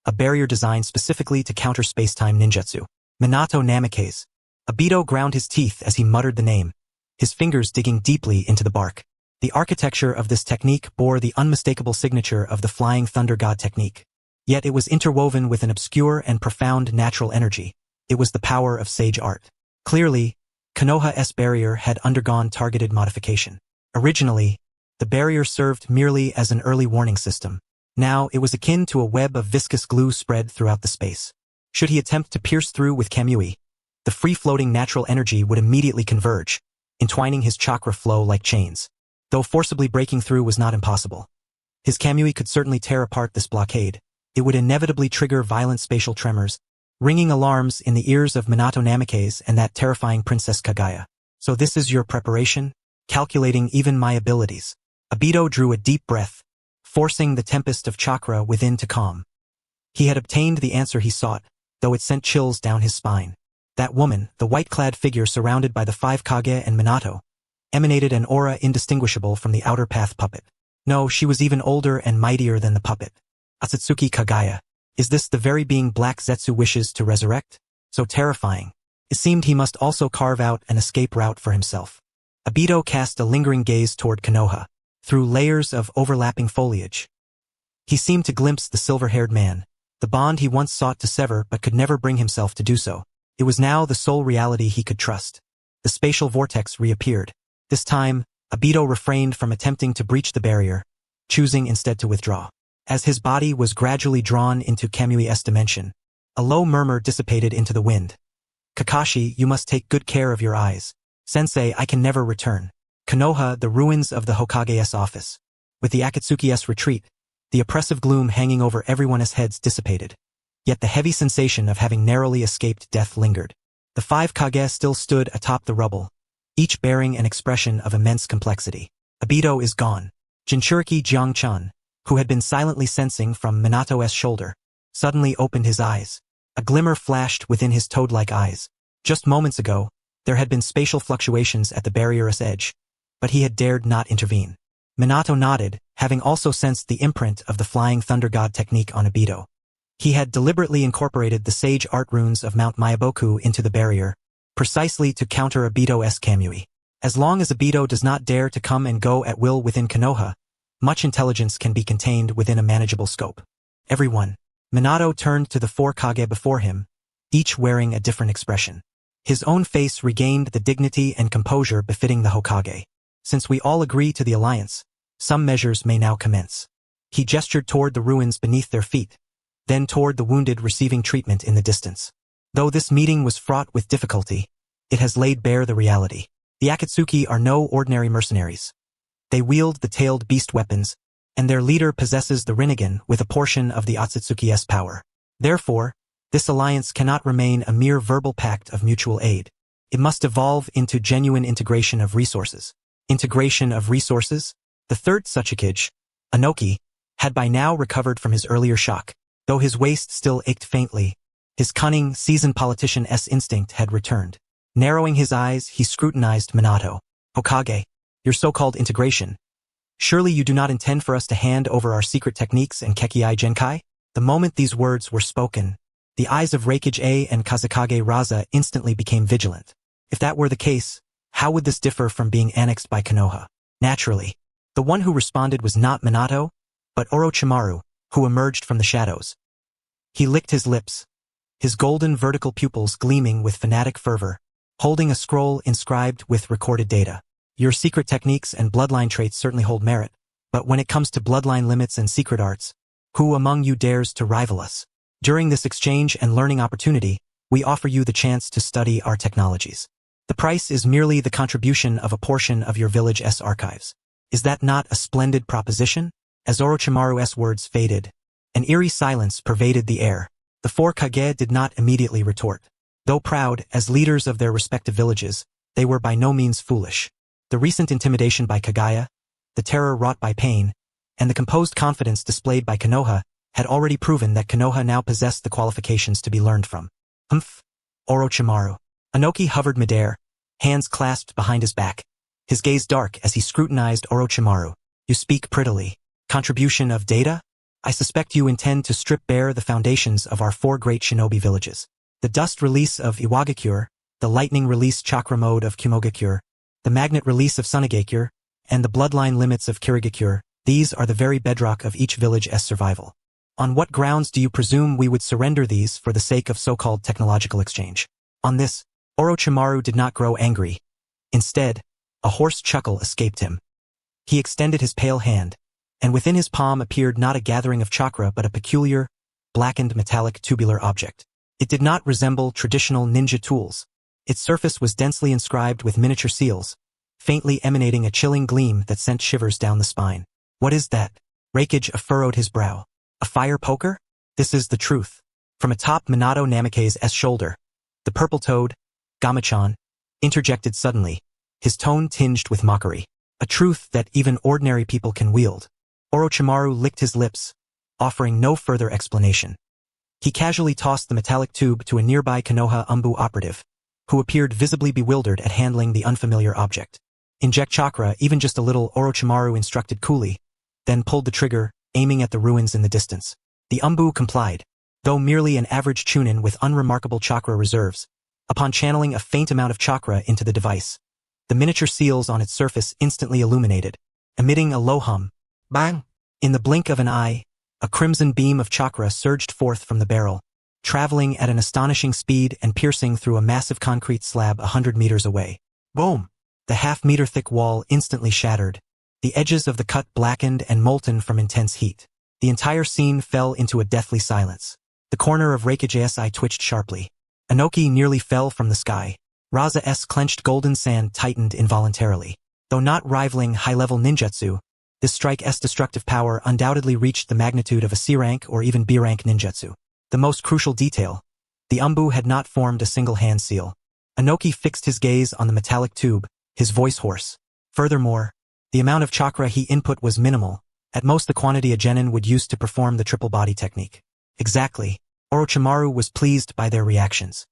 a barrier designed specifically to counter space-time ninjutsu. Minato Namikaze. Obito ground his teeth as he muttered the name, his fingers digging deeply into the bark. The architecture of this technique bore the unmistakable signature of the Flying Thunder God technique. Yet it was interwoven with an obscure and profound natural energy. It was the power of sage art. Clearly, Konoha's barrier had undergone targeted modification. Originally, the barrier served merely as an early warning system. Now it was akin to a web of viscous glue spread throughout the space. Should he attempt to pierce through with Kamui, the free-floating natural energy would immediately converge, entwining his chakra flow like chains. Though forcibly breaking through was not impossible. His Kamui could certainly tear apart this blockade. It would inevitably trigger violent spatial tremors, ringing alarms in the ears of Minato Namikaze and that terrifying Princess Kagaya. So this is your preparation? Calculating even my abilities. Obito drew a deep breath, forcing the tempest of chakra within to calm. He had obtained the answer he sought, though it sent chills down his spine. That woman, the white-clad figure surrounded by the 5 Kage and Minato, emanated an aura indistinguishable from the outer path puppet. No, she was even older and mightier than the puppet. Otsutsuki Kagaya. Is this the very being Black Zetsu wishes to resurrect? So terrifying. It seemed he must also carve out an escape route for himself. Obito cast a lingering gaze toward Konoha, through layers of overlapping foliage. He seemed to glimpse the silver-haired man, the bond he once sought to sever but could never bring himself to do so. It was now the sole reality he could trust. The spatial vortex reappeared. This time, Obito refrained from attempting to breach the barrier, choosing instead to withdraw. As his body was gradually drawn into Kamui's dimension, a low murmur dissipated into the wind. Kakashi, you must take good care of your eyes. Sensei, I can never return. Konoha, the ruins of the Hokage's office. With the Akatsuki's retreat, the oppressive gloom hanging over everyone's heads dissipated. Yet the heavy sensation of having narrowly escaped death lingered. The 5 Kage still stood atop the rubble, each bearing an expression of immense complexity. Obito is gone. Jinchuriki Jiangchan, who had been silently sensing from Minato's shoulder, suddenly opened his eyes. A glimmer flashed within his toad-like eyes. Just moments ago, there had been spatial fluctuations at the barrier's edge, but he had dared not intervene. Minato nodded, having also sensed the imprint of the Flying Thunder God technique on Obito. He had deliberately incorporated the sage art runes of Mount Myaboku into the barrier, precisely to counter Obito's Kamui. As long as Obito does not dare to come and go at will within Konoha, much intelligence can be contained within a manageable scope. Everyone. Minato turned to the 4 Kage before him, each wearing a different expression. His own face regained the dignity and composure befitting the Hokage. Since we all agree to the alliance, some measures may now commence. He gestured toward the ruins beneath their feet, then toward the wounded receiving treatment in the distance. Though this meeting was fraught with difficulty, it has laid bare the reality. The Akatsuki are no ordinary mercenaries. They wield the tailed beast weapons, and their leader possesses the Rinnegan with a portion of the Otsutsuki's power. Therefore, this alliance cannot remain a mere verbal pact of mutual aid. It must evolve into genuine integration of resources. Integration of resources? The 3rd Tsuchikage, Anoki, had by now recovered from his earlier shock. Though his waist still ached faintly, his cunning, seasoned politician's instinct had returned. Narrowing his eyes, he scrutinized Minato. Hokage, your so-called integration. Surely you do not intend for us to hand over our secret techniques and Kekkai Genkai? The moment these words were spoken, the eyes of Reikage and Kazekage Raza instantly became vigilant. If that were the case, how would this differ from being annexed by Konoha? Naturally, the one who responded was not Minato, but Orochimaru, who emerged from the shadows. He licked his lips, his golden vertical pupils gleaming with fanatic fervor, holding a scroll inscribed with recorded data. Your secret techniques and bloodline traits certainly hold merit, but when it comes to bloodline limits and secret arts, who among you dares to rival us? During this exchange and learning opportunity, we offer you the chance to study our technologies. The price is merely the contribution of a portion of your village's archives. Is that not a splendid proposition? As Orochimaru's words faded, an eerie silence pervaded the air. The 4 Kage did not immediately retort. Though proud, as leaders of their respective villages, they were by no means foolish. The recent intimidation by Kagaya, the terror wrought by pain, and the composed confidence displayed by Konoha had already proven that Konoha now possessed the qualifications to be learned from. Orochimaru. Anoki hovered midair, hands clasped behind his back, his gaze dark as he scrutinized Orochimaru. You speak prettily. Contribution of data? I suspect you intend to strip bare the foundations of our 4 great shinobi villages. The dust release of Iwagakure, the lightning release chakra mode of Kumogakure, the magnet release of Sunagakure, and the bloodline limits of Kirigakure, these are the very bedrock of each village's survival. On what grounds do you presume we would surrender these for the sake of so-called technological exchange? On this, Orochimaru did not grow angry. Instead, a hoarse chuckle escaped him. He extended his pale hand, and within his palm appeared not a gathering of chakra but a peculiar, blackened metallic tubular object. It did not resemble traditional ninja tools. Its surface was densely inscribed with miniature seals, faintly emanating a chilling gleam that sent shivers down the spine. What is that? Reikage furrowed his brow. A fire poker? This is the truth. From atop Minato Namikaze's shoulder, the purple toad, Gamachan, interjected suddenly, his tone tinged with mockery. A truth that even ordinary people can wield. Orochimaru licked his lips, offering no further explanation. He casually tossed the metallic tube to a nearby Konoha Umbu operative, who appeared visibly bewildered at handling the unfamiliar object. Inject chakra, even just a little, Orochimaru instructed coolly, then pulled the trigger, aiming at the ruins in the distance. The Umbu complied. Though merely an average chunin with unremarkable chakra reserves, upon channeling a faint amount of chakra into the device, the miniature seals on its surface instantly illuminated, emitting a low hum. Bang! In the blink of an eye, a crimson beam of chakra surged forth from the barrel, traveling at an astonishing speed and piercing through a massive concrete slab 100 meters away. Boom! The half-meter-thick wall instantly shattered, the edges of the cut blackened and molten from intense heat. The entire scene fell into a deathly silence. The corner of Raikage's eye twitched sharply. Inoki nearly fell from the sky. Raza's clenched golden sand tightened involuntarily. Though not rivaling high-level ninjutsu, this strike's destructive power undoubtedly reached the magnitude of a C-rank or even B-rank ninjutsu. The most crucial detail: the Umbu had not formed a single hand seal. Inoki fixed his gaze on the metallic tube, his voice hoarse. Furthermore, the amount of chakra he input was minimal, at most the quantity a genin would use to perform the triple body technique. Exactly. Orochimaru was pleased by their reactions.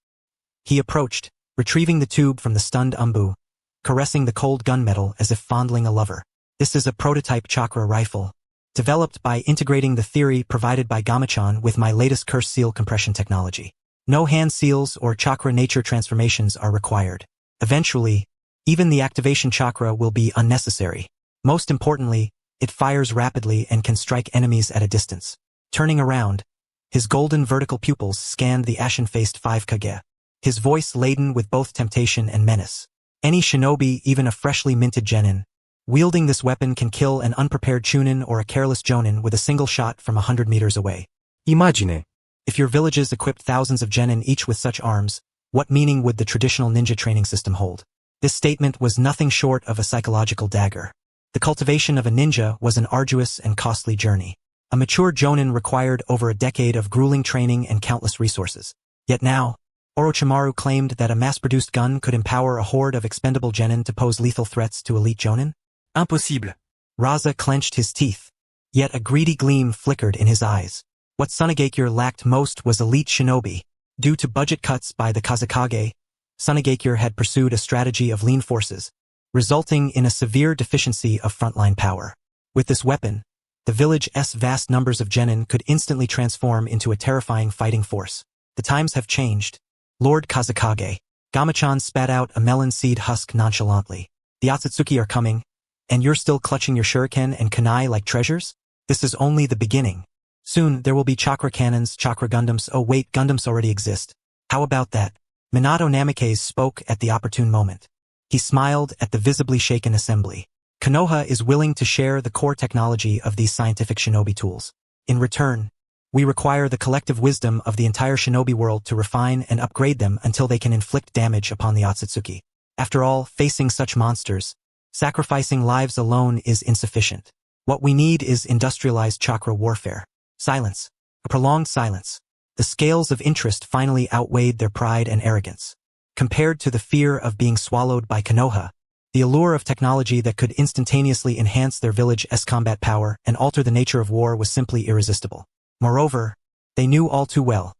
He approached, retrieving the tube from the stunned Umbu, caressing the cold gunmetal as if fondling a lover. This is a prototype chakra rifle, developed by integrating the theory provided by Gamachan with my latest curse seal compression technology. No hand seals or chakra nature transformations are required. Eventually, even the activation chakra will be unnecessary. Most importantly, it fires rapidly and can strike enemies at a distance. Turning around, his golden vertical pupils scanned the ashen-faced five Kage, his voice laden with both temptation and menace. Any shinobi, even a freshly minted genin, wielding this weapon can kill an unprepared chunin or a careless jonin with a single shot from 100 meters away. Imagine. If your villages equipped thousands of genin each with such arms, what meaning would the traditional ninja training system hold? This statement was nothing short of a psychological dagger. The cultivation of a ninja was an arduous and costly journey. A mature jonin required over a decade of grueling training and countless resources. Yet now, Orochimaru claimed that a mass-produced gun could empower a horde of expendable genin to pose lethal threats to elite jonin? Impossible. Raza clenched his teeth. Yet a greedy gleam flickered in his eyes. What Sunagakure lacked most was elite shinobi. Due to budget cuts by the Kazekage, Sunagakure had pursued a strategy of lean forces, resulting in a severe deficiency of frontline power. With this weapon, the village's vast numbers of genin could instantly transform into a terrifying fighting force. The times have changed. Lord Kazekage. Gamachan spat out a melon seed husk nonchalantly. The Otsutsuki are coming, and you're still clutching your shuriken and kunai like treasures? This is only the beginning. Soon there will be chakra cannons, chakra Gundams. Oh wait, Gundams already exist. How about that? Minato Namikaze spoke at the opportune moment. He smiled at the visibly shaken assembly. Konoha is willing to share the core technology of these scientific shinobi tools. In return, we require the collective wisdom of the entire shinobi world to refine and upgrade them until they can inflict damage upon the Otsutsuki. After all, facing such monsters, sacrificing lives alone is insufficient. What we need is industrialized chakra warfare. Silence. A prolonged silence. The scales of interest finally outweighed their pride and arrogance. Compared to the fear of being swallowed by Konoha, the allure of technology that could instantaneously enhance their village's combat power and alter the nature of war was simply irresistible. Moreover, they knew all too well,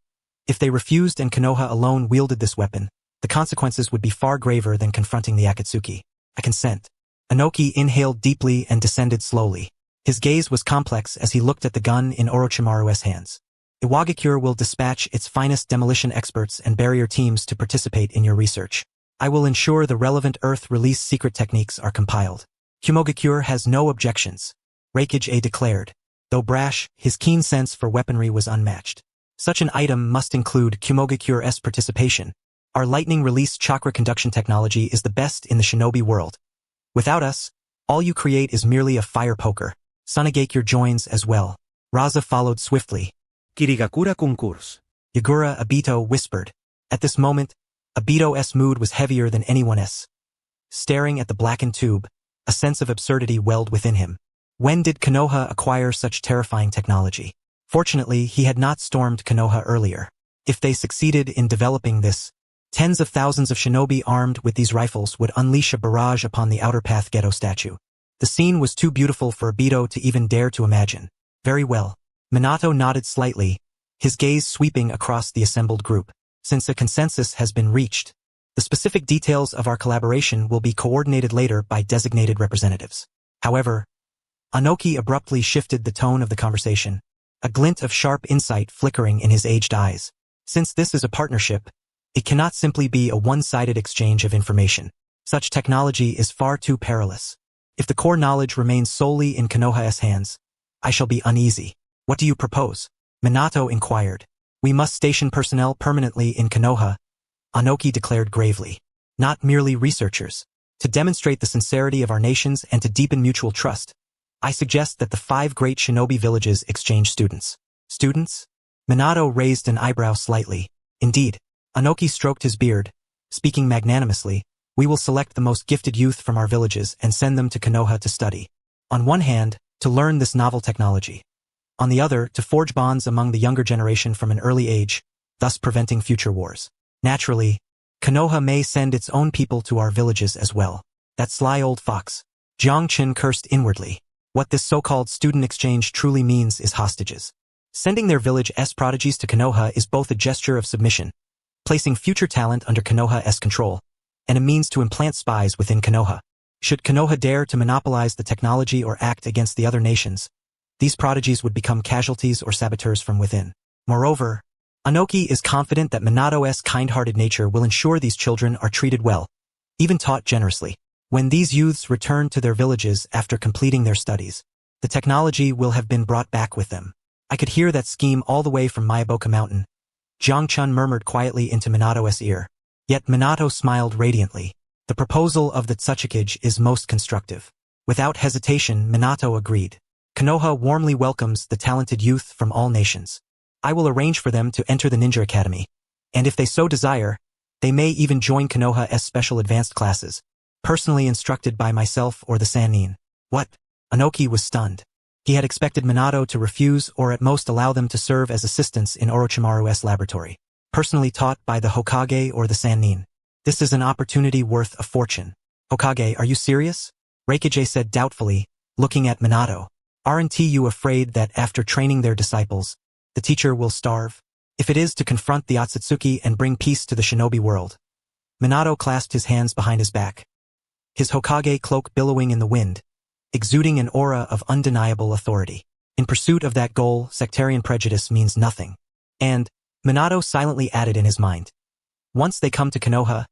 if they refused and Konoha alone wielded this weapon, the consequences would be far graver than confronting the Akatsuki. I consent. Inoki inhaled deeply and descended slowly. His gaze was complex as he looked at the gun in Orochimaru's hands. Iwagakure will dispatch its finest demolition experts and barrier teams to participate in your research. I will ensure the relevant Earth release secret techniques are compiled. Kumogakure has no objections, Raikage declared. Though brash, his keen sense for weaponry was unmatched. Such an item must include Kumogakure's participation. Our lightning release chakra conduction technology is the best in the shinobi world. Without us, all you create is merely a fire poker. Sunagakure joins as well. Raza followed swiftly. Kirigakura concurs. Yagura Obito whispered. At this moment, Obito's mood was heavier than anyone's. Staring at the blackened tube, a sense of absurdity welled within him. When did Konoha acquire such terrifying technology? Fortunately, he had not stormed Konoha earlier. If they succeeded in developing this, tens of thousands of shinobi armed with these rifles would unleash a barrage upon the Outer Path Ghetto statue. The scene was too beautiful for Obito to even dare to imagine. Very well. Minato nodded slightly, his gaze sweeping across the assembled group. Since a consensus has been reached, the The specific details of our collaboration will be coordinated later by designated representatives. However, Anoki abruptly shifted the tone of the conversation, a glint of sharp insight flickering in his aged eyes. Since this is a partnership, it cannot simply be a one-sided exchange of information. Such technology is far too perilous. If the core knowledge remains solely in Konoha's hands, I shall be uneasy. What do you propose? Minato inquired. We must station personnel permanently in Konoha, Anoki declared gravely. Not merely researchers. To demonstrate the sincerity of our nations and to deepen mutual trust, I suggest that the 5 great shinobi villages exchange students. Students? Minato raised an eyebrow slightly. Indeed. Anoki stroked his beard. Speaking magnanimously, we will select the most gifted youth from our villages and send them to Konoha to study. On one hand, to learn this novel technology. On the other, to forge bonds among the younger generation from an early age, thus preventing future wars. Naturally, Konoha may send its own people to our villages as well. That sly old fox. Jiang Chen cursed inwardly. What this so-called student exchange truly means is hostages. Sending their village's prodigies to Konoha is both a gesture of submission, placing future talent under Konoha's control, and a means to implant spies within Konoha. Should Konoha dare to monopolize the technology or act against the other nations, these prodigies would become casualties or saboteurs from within. Moreover, Anoki is confident that Minato's kind-hearted nature will ensure these children are treated well, even taught generously. When these youths return to their villages after completing their studies, the technology will have been brought back with them. I could hear that scheme all the way from Miyaboka Mountain. Jiang Chun murmured quietly into Minato's ear. Yet Minato smiled radiantly. The proposal of the Tsuchikage is most constructive. Without hesitation, Minato agreed. Konoha warmly welcomes the talented youth from all nations. I will arrange for them to enter the Ninja Academy, and if they so desire, they may even join Konoha's special advanced classes, personally instructed by myself or the Sannin. What? Anoki was stunned. He had expected Minato to refuse or at most allow them to serve as assistants in Orochimaru's laboratory, personally taught by the Hokage or the Sannin. This is an opportunity worth a fortune. Hokage, are you serious? Reikage said doubtfully, looking at Minato. Aren't you afraid that after training their disciples, the teacher will starve? If it is to confront the Otsutsuki and bring peace to the shinobi world. Minato clasped his hands behind his back, his Hokage cloak billowing in the wind, exuding an aura of undeniable authority. In pursuit of that goal, sectarian prejudice means nothing. And, Minato silently added in his mind, once they come to Konoha,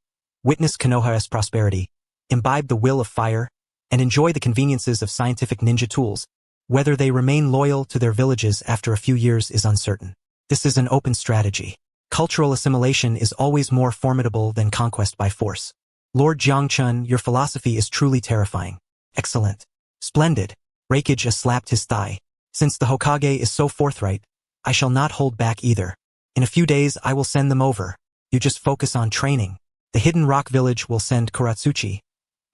witness Konoha's prosperity, imbibe the will of fire, and enjoy the conveniences of scientific ninja tools, whether they remain loyal to their villages after a few years is uncertain. This is an open strategy. Cultural assimilation is always more formidable than conquest by force. Lord Jiangchun, your philosophy is truly terrifying. Excellent. Splendid. Reikage slapped his thigh. Since the Hokage is so forthright, I shall not hold back either. In a few days I will send them over. You just focus on training. The Hidden Rock Village will send Kuratsuchi.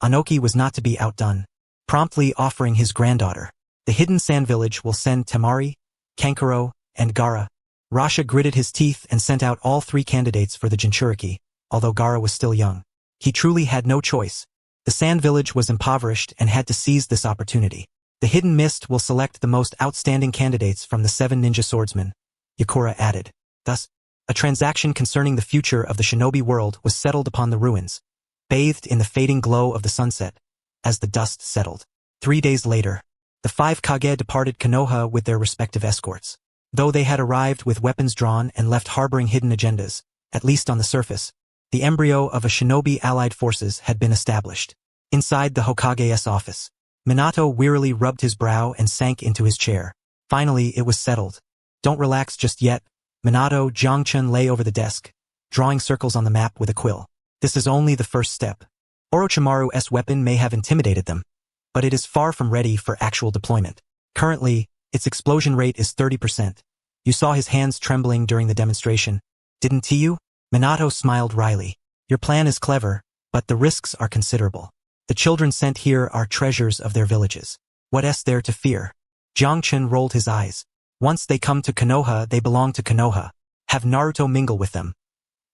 Anoki was not to be outdone, promptly offering his granddaughter. The Hidden Sand Village will send Temari, Kankuro, and Gaara. Rasha gritted his teeth and sent out all 3 candidates for the Jinchuriki, although Gaara was still young. He truly had no choice. The Sand Village was impoverished and had to seize this opportunity. The Hidden Mist will select the most outstanding candidates from the 7 ninja swordsmen, Yakura added. Thus, a transaction concerning the future of the shinobi world was settled upon the ruins, bathed in the fading glow of the sunset, as the dust settled. 3 days later, the 5 Kage departed Konoha with their respective escorts. Though they had arrived with weapons drawn and left harboring hidden agendas, at least on the surface, the embryo of a shinobi allied forces had been established. Inside the Hokage's office, Minato wearily rubbed his brow and sank into his chair. Finally, it was settled. Don't relax just yet. Minato Jiangchun lay over the desk, drawing circles on the map with a quill. This is only the first step. Orochimaru's weapon may have intimidated them, but it is far from ready for actual deployment. Currently, its explosion rate is 30%. You saw his hands trembling during the demonstration, didn't you? Minato smiled wryly. Your plan is clever, but the risks are considerable. The children sent here are treasures of their villages. What is there to fear? Jiangchun rolled his eyes. Once they come to Konoha, they belong to Konoha. Have Naruto mingle with them.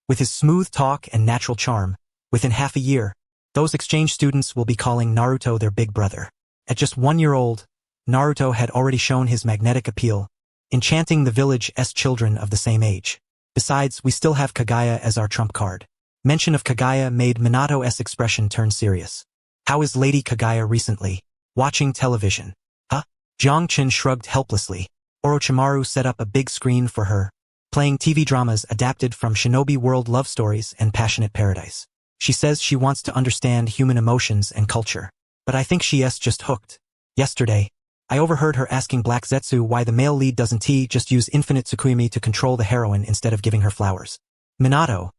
With his smooth talk and natural charm, within half a year, those exchange students will be calling Naruto their big brother. At just 1 year old, Naruto had already shown his magnetic appeal, enchanting the village's children of the same age. Besides, we still have Kaguya as our trump card. Mention of Kaguya made Minato's expression turn serious. How is Lady Kaguya recently? Watching television. Huh? Jiang Chen shrugged helplessly. Orochimaru set up a big screen for her, playing TV dramas adapted from Shinobi World love stories and Passionate Paradise. She says she wants to understand human emotions and culture. But I think she's just hooked. Yesterday, I overheard her asking Black Zetsu why the male lead doesn't just use infinite Tsukuyomi to control the heroine instead of giving her flowers. Minato,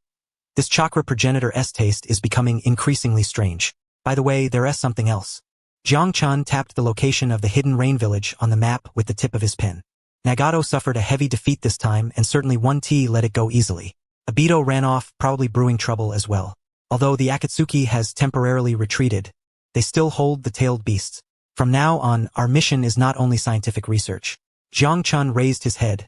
this chakra progenitor's taste is becoming increasingly strange. By the way, there's something else. Jiang Chen tapped the location of the hidden rain village on the map with the tip of his pen. Nagato suffered a heavy defeat this time and certainly one T let it go easily. Obito ran off, probably brewing trouble as well. Although the Akatsuki has temporarily retreated, they still hold the tailed beasts. From now on, our mission is not only scientific research. Jiang Chen raised his head,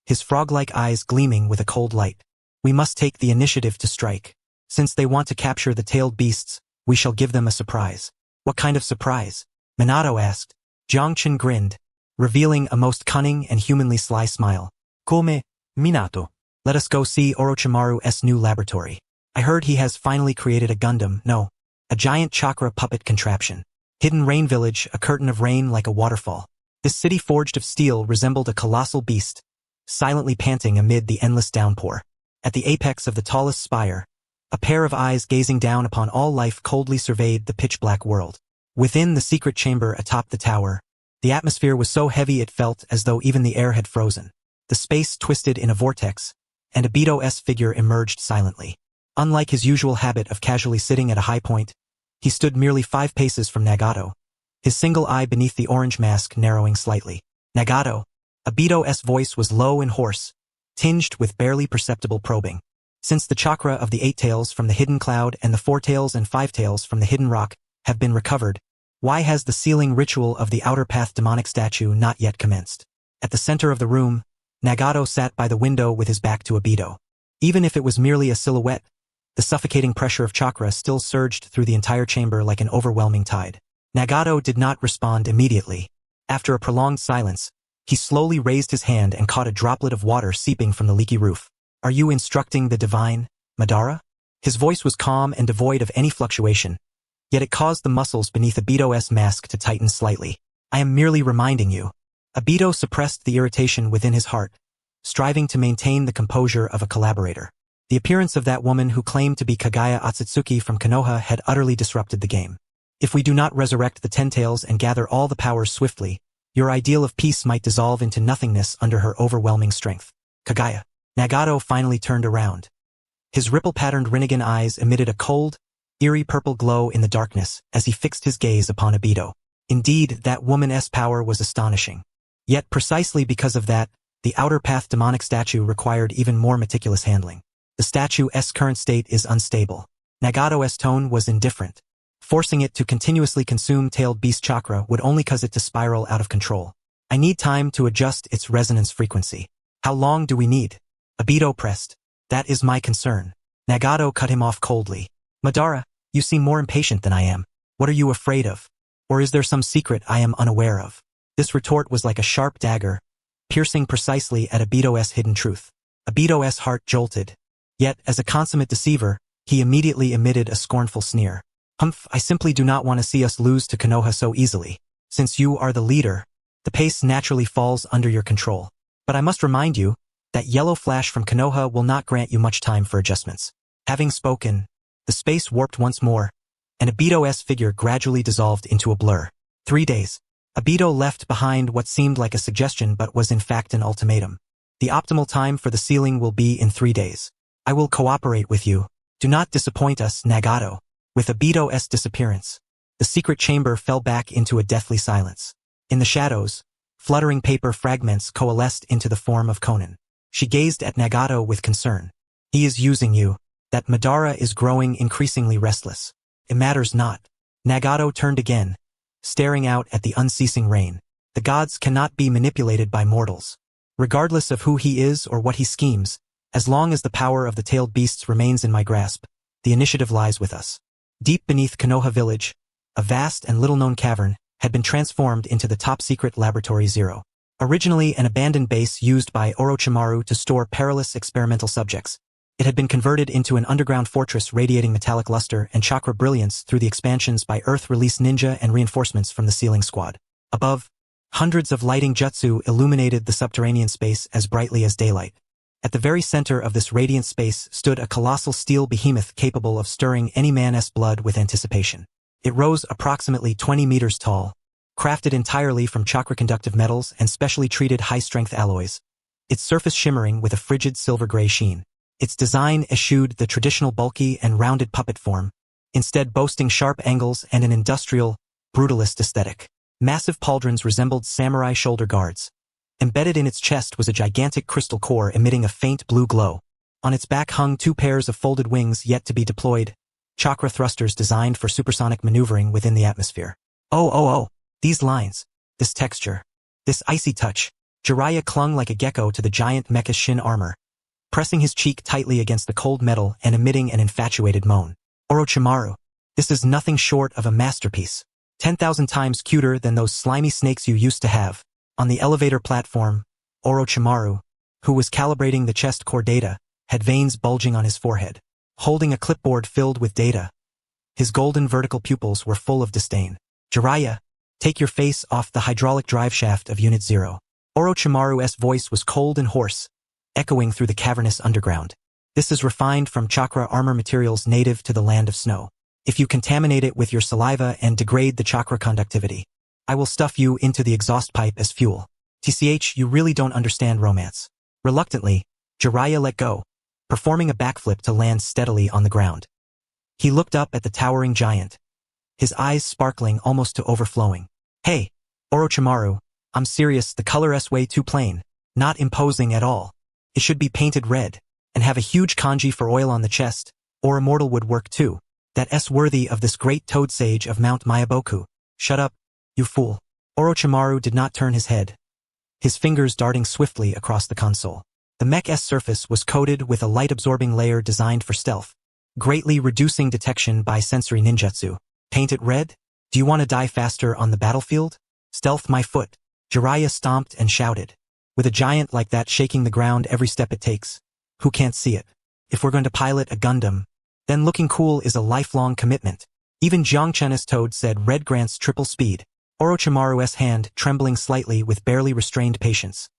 his frog-like eyes gleaming with a cold light. We must take the initiative to strike. Since they want to capture the tailed beasts, we shall give them a surprise. What kind of surprise? Minato asked. Jiang Chen grinned, revealing a most cunning and humanly sly smile. Come, Minato. Let us go see Orochimaru's new laboratory. I heard he has finally created a Gundam, no, a giant chakra puppet contraption. Hidden Rain Village, a curtain of rain like a waterfall. This city forged of steel resembled a colossal beast, silently panting amid the endless downpour. At the apex of the tallest spire, a pair of eyes gazing down upon all life coldly surveyed the pitch-black world. Within the secret chamber atop the tower, the atmosphere was so heavy it felt as though even the air had frozen. The space twisted in a vortex, and Obito's figure emerged silently. Unlike his usual habit of casually sitting at a high point, he stood merely 5 paces from Nagato, his single eye beneath the orange mask narrowing slightly. Nagato. Obito's voice was low and hoarse, tinged with barely perceptible probing. Since the chakra of the 8 tails from the hidden cloud and the 4 tails and 5 tails from the hidden rock have been recovered, why has the sealing ritual of the outer path demonic statue not yet commenced? At the center of the room, Nagato sat by the window with his back to Obito. Even if it was merely a silhouette, the suffocating pressure of chakra still surged through the entire chamber like an overwhelming tide. Nagato did not respond immediately. After a prolonged silence, he slowly raised his hand and caught a droplet of water seeping from the leaky roof. Are you instructing the divine, Madara? His voice was calm and devoid of any fluctuation, yet it caused the muscles beneath Obito's mask to tighten slightly. I am merely reminding you. Obito suppressed the irritation within his heart, striving to maintain the composure of a collaborator. The appearance of that woman who claimed to be Kaguya Otsutsuki from Konoha had utterly disrupted the game. If we do not resurrect the 10 tails and gather all the powers swiftly, your ideal of peace might dissolve into nothingness under her overwhelming strength. Kaguya. Nagato finally turned around. His ripple-patterned Rinnegan eyes emitted a cold, eerie purple glow in the darkness as he fixed his gaze upon Obito. Indeed, that woman's power was astonishing. Yet precisely because of that, the outer path demonic statue required even more meticulous handling. The statue's current state is unstable. Nagato's tone was indifferent. Forcing it to continuously consume tailed beast chakra would only cause it to spiral out of control. I need time to adjust its resonance frequency. How long do we need? Obito pressed. That is my concern. Nagato cut him off coldly. Madara, you seem more impatient than I am. What are you afraid of? Or is there some secret I am unaware of? This retort was like a sharp dagger, piercing precisely at Obito's hidden truth. Obito's heart jolted. Yet, as a consummate deceiver, he immediately emitted a scornful sneer. Humph, I simply do not want to see us lose to Konoha so easily. Since you are the leader, the pace naturally falls under your control. But I must remind you, that yellow flash from Konoha will not grant you much time for adjustments. Having spoken, the space warped once more, and Obito's figure gradually dissolved into a blur. 3 days. Obito left behind what seemed like a suggestion but was in fact an ultimatum. The optimal time for the sealing will be in 3 days. I will cooperate with you. Do not disappoint us, Nagato. With Obito's disappearance, the secret chamber fell back into a deathly silence. In the shadows, fluttering paper fragments coalesced into the form of Conan. She gazed at Nagato with concern. He is using you. That Madara is growing increasingly restless. It matters not. Nagato turned again, staring out at the unceasing rain. The gods cannot be manipulated by mortals. Regardless of who he is or what he schemes, as long as the power of the tailed beasts remains in my grasp, the initiative lies with us. Deep beneath Konoha village, a vast and little-known cavern had been transformed into the top-secret Laboratory Zero. Originally an abandoned base used by Orochimaru to store perilous experimental subjects, It had been converted into an underground fortress radiating metallic luster and chakra brilliance through the expansions by Earth-released ninja and reinforcements from the Sealing Squad. Above, hundreds of lighting jutsu illuminated the subterranean space as brightly as daylight. At the very center of this radiant space stood a colossal steel behemoth capable of stirring any man's blood with anticipation. It rose approximately 20 meters tall, crafted entirely from chakra-conductive metals and specially treated high-strength alloys, its surface shimmering with a frigid silver-gray sheen. Its design eschewed the traditional bulky and rounded puppet form, instead boasting sharp angles and an industrial, brutalist aesthetic. Massive pauldrons resembled samurai shoulder guards. Embedded in its chest was a gigantic crystal core emitting a faint blue glow. On its back hung 2 pairs of folded wings yet to be deployed, chakra thrusters designed for supersonic maneuvering within the atmosphere. Oh, these lines, this texture, this icy touch. Jiraiya clung like a gecko to the giant mecha's shin armor, pressing his cheek tightly against the cold metal and emitting an infatuated moan. Orochimaru, this is nothing short of a masterpiece. 10,000 times cuter than those slimy snakes you used to have. On the elevator platform, Orochimaru, who was calibrating the chest core data, had veins bulging on his forehead. Holding a clipboard filled with data, his golden vertical pupils were full of disdain. Jiraiya, take your face off the hydraulic drive shaft of Unit 0. Orochimaru's voice was cold and hoarse, echoing through the cavernous underground. This is refined from chakra armor materials native to the land of snow. If you contaminate it with your saliva and degrade the chakra conductivity, I will stuff you into the exhaust pipe as fuel. TCH, you really don't understand romance. Reluctantly, Jiraiya let go, performing a backflip to land steadily on the ground. He looked up at the towering giant, his eyes sparkling almost to overflowing. Hey, Orochimaru, I'm serious, the color's way too plain, not imposing at all. It should be painted red, and have a huge kanji for oil on the chest, or immortal would work too. That's worthy of this great toad sage of Mount Myaboku. Shut up, you fool. Orochimaru did not turn his head, his fingers darting swiftly across the console. The mech's surface was coated with a light-absorbing layer designed for stealth, greatly reducing detection by sensory ninjutsu. Paint it red? Do you want to die faster on the battlefield? Stealth my foot. Jiraiya stomped and shouted. With a giant like that shaking the ground every step it takes, who can't see it? If we're going to pilot a Gundam, then looking cool is a lifelong commitment. Even Jiangchen's toad said red grants triple speed. Orochimaru's hand trembling slightly with barely restrained patience.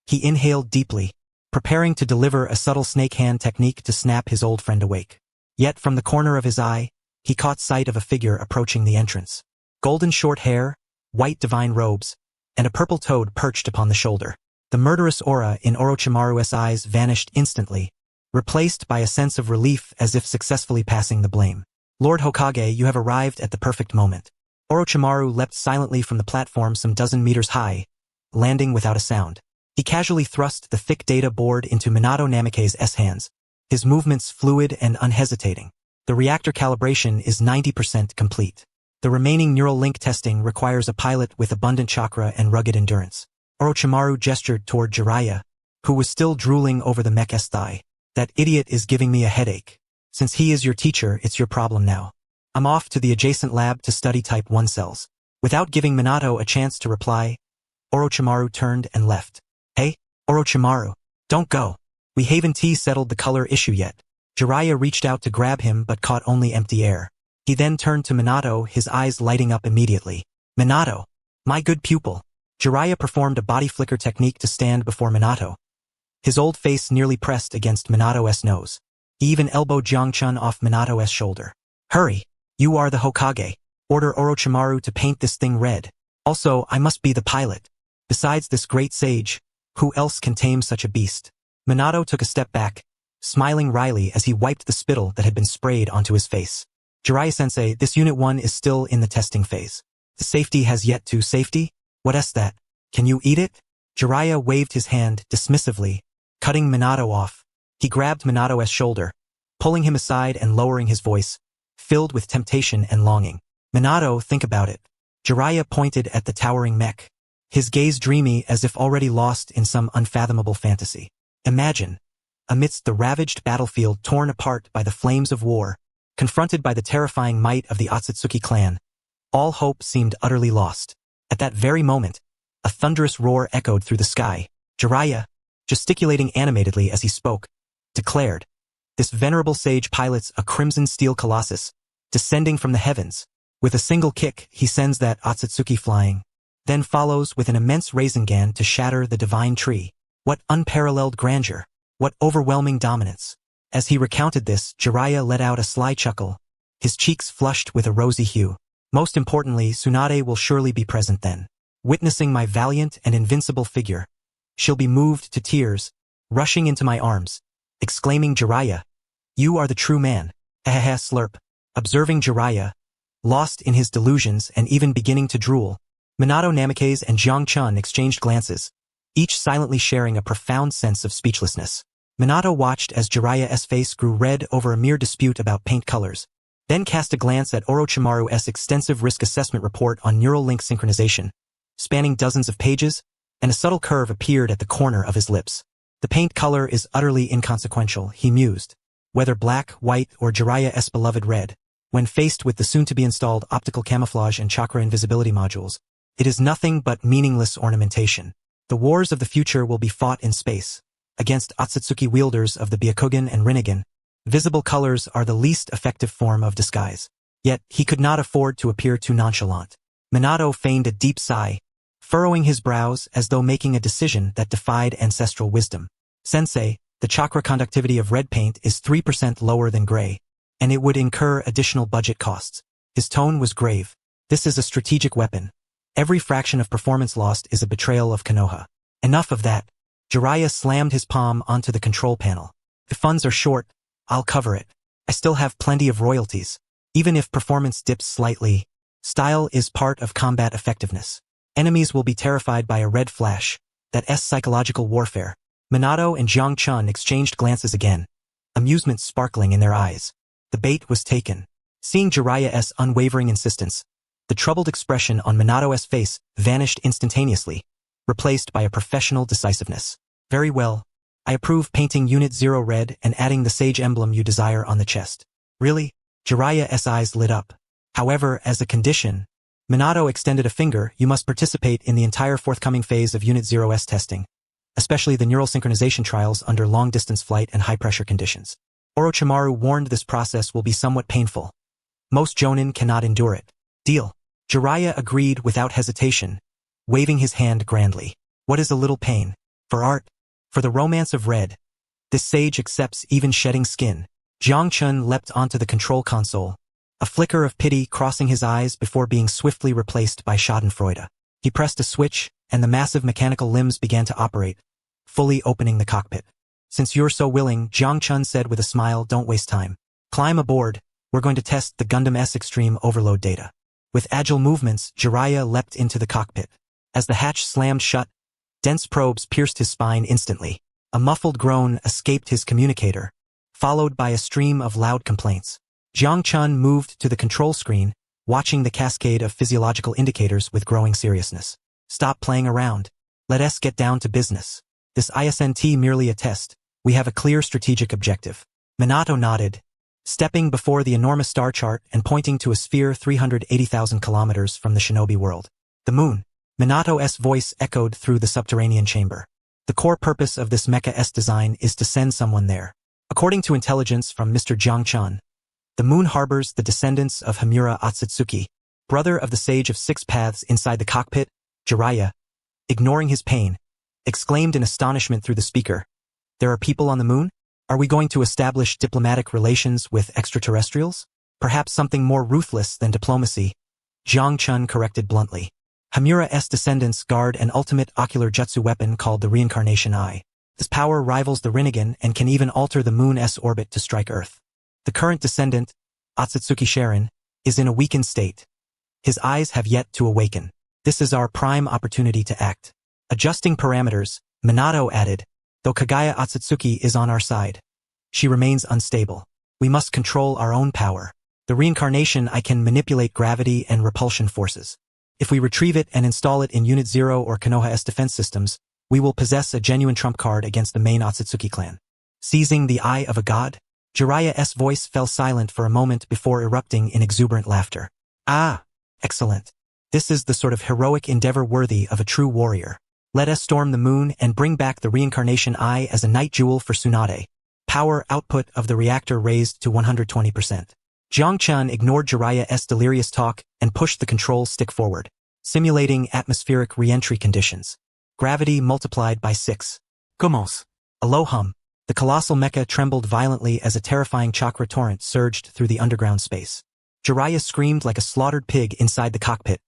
He inhaled deeply, preparing to deliver a subtle snake hand technique to snap his old friend awake. Yet from the corner of his eye, he caught sight of a figure approaching the entrance. Golden short hair, white divine robes, and a purple toad perched upon the shoulder. The murderous aura in Orochimaru's eyes vanished instantly, replaced by a sense of relief as if successfully passing the blame. Lord Hokage, you have arrived at the perfect moment. Orochimaru leapt silently from the platform some dozen meters high, landing without a sound. He casually thrust the thick data board into Minato Namikaze's hands, his movements fluid and unhesitating. The reactor calibration is 90% complete. The remaining neural link testing requires a pilot with abundant chakra and rugged endurance. Orochimaru gestured toward Jiraiya, who was still drooling over the mech's thigh. That idiot is giving me a headache. Since he is your teacher, it's your problem now. I'm off to the adjacent lab to study Type 1 cells. Without giving Minato a chance to reply, Orochimaru turned and left. Hey, Orochimaru, don't go. We haven't settled the color issue yet. Jiraiya reached out to grab him but caught only empty air. He then turned to Minato, his eyes lighting up immediately. Minato, my good pupil. Jiraiya performed a body flicker technique to stand before Minato, his old face nearly pressed against Minato's nose. He even elbowed Jiangchun off Minato's shoulder. Hurry, you are the Hokage. Order Orochimaru to paint this thing red. Also, I must be the pilot. Besides this great sage, who else can tame such a beast? Minato took a step back, smiling wryly as he wiped the spittle that had been sprayed onto his face. Jiraiya-sensei, this Unit 1 is still in the testing phase. The safety has yet to safety? What's that? Can you eat it? Jiraiya waved his hand dismissively, cutting Minato off. He grabbed Minato's shoulder, pulling him aside and lowering his voice, filled with temptation and longing. Minato, think about it. Jiraiya pointed at the towering mech, his gaze dreamy as if already lost in some unfathomable fantasy. Imagine, amidst the ravaged battlefield torn apart by the flames of war, confronted by the terrifying might of the Otsutsuki clan, all hope seemed utterly lost. At that very moment, a thunderous roar echoed through the sky. Jiraiya, gesticulating animatedly as he spoke, declared, This venerable sage pilots a crimson steel colossus, descending from the heavens. With a single kick, he sends that Otsutsuki flying, then follows with an immense Rasengan to shatter the divine tree. What unparalleled grandeur! What overwhelming dominance! As he recounted this, Jiraiya let out a sly chuckle, his cheeks flushed with a rosy hue. Most importantly, Tsunade will surely be present then. Witnessing my valiant and invincible figure, she'll be moved to tears, rushing into my arms, exclaiming, "Jiraiya, you are the true man." Hahaha slurp. Observing Jiraiya, lost in his delusions and even beginning to drool, Minato Namikaze and Jiang Chun exchanged glances, each silently sharing a profound sense of speechlessness. Minato watched as Jiraiya's face grew red over a mere dispute about paint colors, then cast a glance at Orochimaru's extensive risk assessment report on neural link synchronization, spanning dozens of pages, and a subtle curve appeared at the corner of his lips. The paint color is utterly inconsequential, he mused. Whether black, white, or Jiraiya's beloved red, when faced with the soon-to-be-installed optical camouflage and chakra invisibility modules, it is nothing but meaningless ornamentation. The wars of the future will be fought in space. Against Otsutsuki wielders of the Byakugan and Rinnegan, visible colors are the least effective form of disguise. Yet, he could not afford to appear too nonchalant. Minato feigned a deep sigh, furrowing his brows as though making a decision that defied ancestral wisdom. "Sensei, the chakra conductivity of red paint is 3% lower than gray, and it would incur additional budget costs." His tone was grave. "This is a strategic weapon. Every fraction of performance lost is a betrayal of Konoha." "Enough of that." Jiraiya slammed his palm onto the control panel. "If funds are short, I'll cover it. I still have plenty of royalties. Even if performance dips slightly, style is part of combat effectiveness. Enemies will be terrified by a red flash. That's psychological warfare." Minato and Jiang Chun exchanged glances again, amusement sparkling in their eyes. The bait was taken. Seeing Jiraiya's unwavering insistence, the troubled expression on Minato's face vanished instantaneously, replaced by a professional decisiveness. "Very well. I approve painting Unit 0 red and adding the sage emblem you desire on the chest." "Really?" Jiraiya's eyes lit up. "However, as a condition," Minato extended a finger, "you must participate in the entire forthcoming phase of Unit 0's testing, especially the neural synchronization trials under long-distance flight and high-pressure conditions. Orochimaru warned this process will be somewhat painful. Most jonin cannot endure it." "Deal." Jiraiya agreed without hesitation, waving his hand grandly. "What is a little pain? For art? For the romance of red. This sage accepts even shedding skin." Jiang Chun leapt onto the control console, a flicker of pity crossing his eyes before being swiftly replaced by schadenfreude. He pressed a switch, and the massive mechanical limbs began to operate, fully opening the cockpit. "Since you're so willing," Jiang Chun said with a smile, "don't waste time. Climb aboard, we're going to test the Gundam-S Extreme Overload data." With agile movements, Jiraiya leapt into the cockpit. As the hatch slammed shut, dense probes pierced his spine instantly. A muffled groan escaped his communicator, followed by a stream of loud complaints. Jiang Chun moved to the control screen, watching the cascade of physiological indicators with growing seriousness. "Stop playing around. Let us get down to business. This isn't merely a test. We have a clear strategic objective." Minato nodded, stepping before the enormous star chart and pointing to a sphere 380,000 kilometers from the shinobi world. "The moon." Minato's voice echoed through the subterranean chamber. "The core purpose of this Mecha-S design is to send someone there. According to intelligence from Mr. Jiang Chun, the moon harbors the descendants of Hamura Otsutsuki, brother of the Sage of Six Paths. Inside the cockpit, Jiraiya, ignoring his pain, exclaimed in astonishment through the speaker, "There are people on the moon? Are we going to establish diplomatic relations with extraterrestrials? Perhaps something more ruthless than diplomacy," Jiang Chun corrected bluntly. "Hamura's descendants guard an ultimate ocular jutsu weapon called the Reincarnation Eye. This power rivals the Rinnegan and can even alter the moon's orbit to strike Earth. The current descendant, Otsutsuki Sharon, is in a weakened state. His eyes have yet to awaken. This is our prime opportunity to act." Adjusting parameters, Minato added, "Though Kaguya Otsutsuki is on our side, she remains unstable. We must control our own power. The reincarnation Eye can manipulate gravity and repulsion forces. If we retrieve it and install it in Unit 0 or Konoha's defense systems, we will possess a genuine trump card against the main Otsutsuki clan." "Seizing the eye of a god?" Jiraiya's voice fell silent for a moment before erupting in exuberant laughter. "Ah, excellent. This is the sort of heroic endeavor worthy of a true warrior. Let us storm the moon and bring back the Reincarnation Eye as a night jewel for Tsunade. power output of the reactor raised to 120%. Jiang Chun ignored Jiraiya's delirious talk and pushed the control stick forward, simulating atmospheric re-entry conditions. Gravity multiplied by 6. Commence. A low hum. The colossal mecha trembled violently as a terrifying chakra torrent surged through the underground space. Jiraiya screamed like a slaughtered pig inside the cockpit,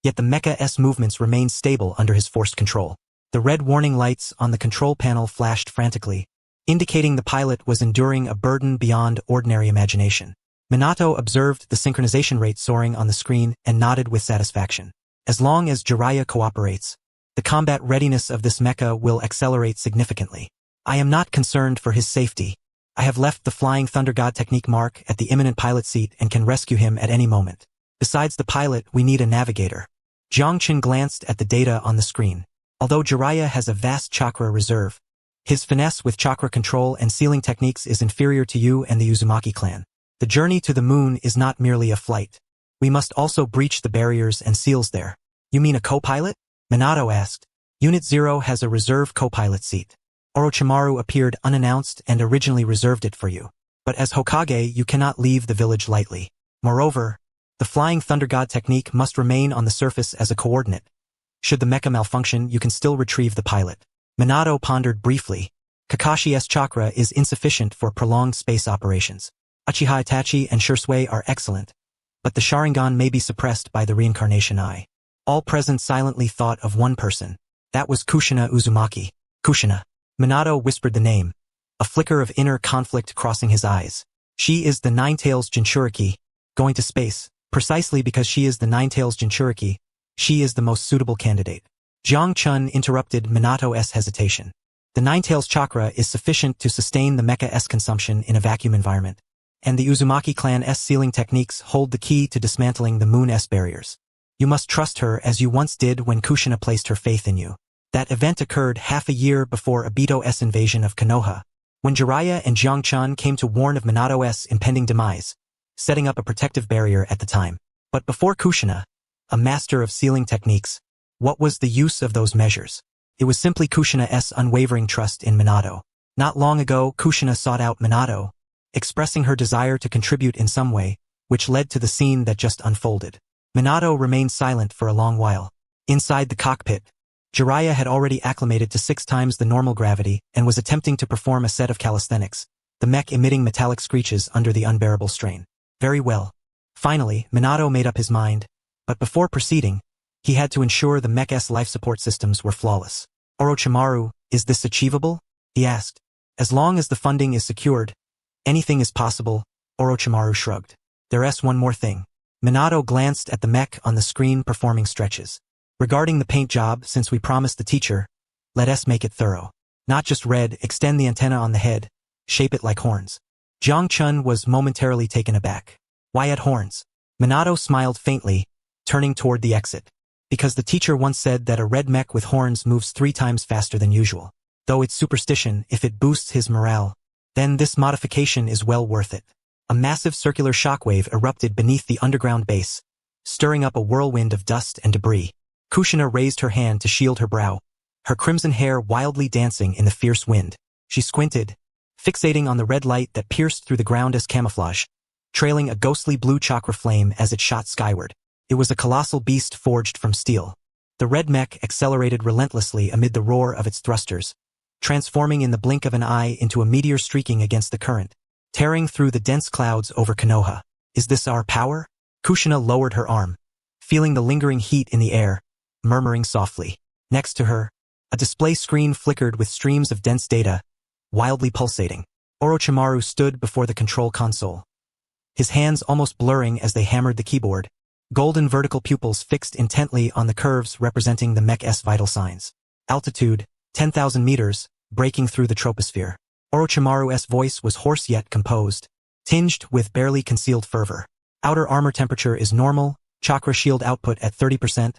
yet the mecha's movements remained stable under his forced control. The red warning lights on the control panel flashed frantically, indicating the pilot was enduring a burden beyond ordinary imagination. Minato observed the synchronization rate soaring on the screen and nodded with satisfaction. As long as Jiraiya cooperates, the combat readiness of this mecha will accelerate significantly. I am not concerned for his safety. I have left the Flying Thunder God technique mark at the imminent pilot seat and can rescue him at any moment. Besides the pilot, we need a navigator. Jiang Chun glanced at the data on the screen. Although Jiraiya has a vast chakra reserve, his finesse with chakra control and sealing techniques is inferior to you and the Uzumaki clan. The journey to the moon is not merely a flight. We must also breach the barriers and seals there. You mean a co-pilot? Minato asked. Unit 0 has a reserve co-pilot seat. Orochimaru appeared unannounced and originally reserved it for you. But as Hokage, you cannot leave the village lightly. Moreover, the Flying Thunder God technique must remain on the surface as a coordinate. Should the mecha malfunction, you can still retrieve the pilot. Minato pondered briefly. Kakashi's chakra is insufficient for prolonged space operations. Uchiha Itachi and Shisui are excellent, but the Sharingan may be suppressed by the reincarnation eye. All present silently thought of one person. That was Kushina Uzumaki. Kushina. Minato whispered the name, a flicker of inner conflict crossing his eyes. She is the Nine-Tails Jinchuriki, going to space. Precisely because she is the Nine-Tails Jinchuriki, she is the most suitable candidate. Jiang Chun interrupted Minato's hesitation. The Nine-Tails chakra is sufficient to sustain the mecha's consumption in a vacuum environment, and the Uzumaki clan's sealing techniques hold the key to dismantling the moon's barriers. You must trust her as you once did when Kushina placed her faith in you. That event occurred half a year before Obito's invasion of Konoha, when Jiraiya and Jiang Chun came to warn of Minato's impending demise, setting up a protective barrier at the time. But before Kushina, a master of sealing techniques, what was the use of those measures? It was simply Kushina's unwavering trust in Minato. Not long ago, Kushina sought out Minato, expressing her desire to contribute in some way, which led to the scene that just unfolded. Minato remained silent for a long while. Inside the cockpit, Jiraiya had already acclimated to 6 times the normal gravity and was attempting to perform a set of calisthenics, the mech emitting metallic screeches under the unbearable strain. Very well. Finally, Minato made up his mind, but before proceeding, he had to ensure the mech's life support systems were flawless. Orochimaru, is this achievable? He asked. As long as the funding is secured, anything is possible, Orochimaru shrugged. There's one more thing. Minato glanced at the mech on the screen performing stretches. Regarding the paint job, since we promised the teacher, let us make it thorough. Not just red, extend the antenna on the head, shape it like horns. Jiang Chun was momentarily taken aback. Why add horns? Minato smiled faintly, turning toward the exit. Because the teacher once said that a red mech with horns moves 3 times faster than usual. Though it's superstition, if it boosts his morale, then this modification is well worth it. A massive circular shockwave erupted beneath the underground base, stirring up a whirlwind of dust and debris. Kushina raised her hand to shield her brow, her crimson hair wildly dancing in the fierce wind. She squinted, fixating on the red light that pierced through the ground as camouflage, trailing a ghostly blue chakra flame as it shot skyward. It was a colossal beast forged from steel. The red mech accelerated relentlessly amid the roar of its thrusters, transforming in the blink of an eye into a meteor streaking against the current, tearing through the dense clouds over Konoha. Is this our power? Kushina lowered her arm, feeling the lingering heat in the air, murmuring softly. Next to her, a display screen flickered with streams of dense data, wildly pulsating. Orochimaru stood before the control console, his hands almost blurring as they hammered the keyboard, golden vertical pupils fixed intently on the curves representing the mech's vital signs. Altitude, 10,000 meters, breaking through the troposphere. Orochimaru's voice was hoarse yet composed, tinged with barely concealed fervor. Outer armor temperature is normal, chakra shield output at 30%,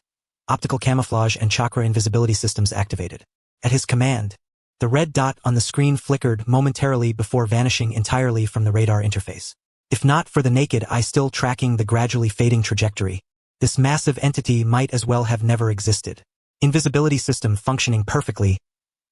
optical camouflage and chakra invisibility systems activated. At his command, the red dot on the screen flickered momentarily before vanishing entirely from the radar interface. If not for the naked eye still tracking the gradually fading trajectory, this massive entity might as well have never existed. Invisibility system functioning perfectly,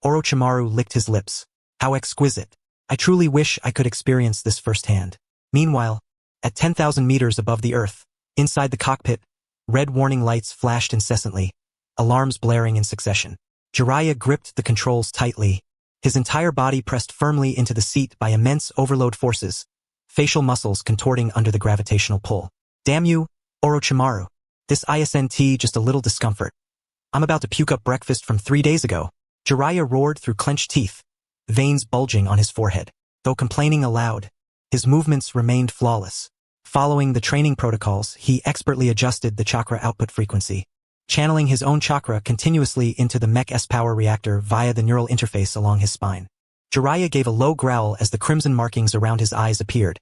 Orochimaru licked his lips. How exquisite. I truly wish I could experience this firsthand. Meanwhile, at 10,000 meters above the Earth, inside the cockpit, red warning lights flashed incessantly, alarms blaring in succession. Jiraiya gripped the controls tightly, his entire body pressed firmly into the seat by immense overload forces, facial muscles contorting under the gravitational pull. Damn you, Orochimaru. This isn't just a little discomfort. I'm about to puke up breakfast from 3 days ago. Jiraiya roared through clenched teeth, veins bulging on his forehead. Though complaining aloud, his movements remained flawless. Following the training protocols, he expertly adjusted the chakra output frequency, channeling his own chakra continuously into the Mech S-power reactor via the neural interface along his spine. Jiraiya gave a low growl as the crimson markings around his eyes appeared,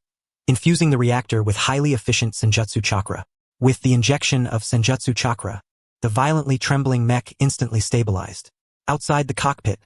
infusing the reactor with highly efficient Senjutsu chakra. With the injection of Senjutsu chakra, the violently trembling mech instantly stabilized. Outside the cockpit,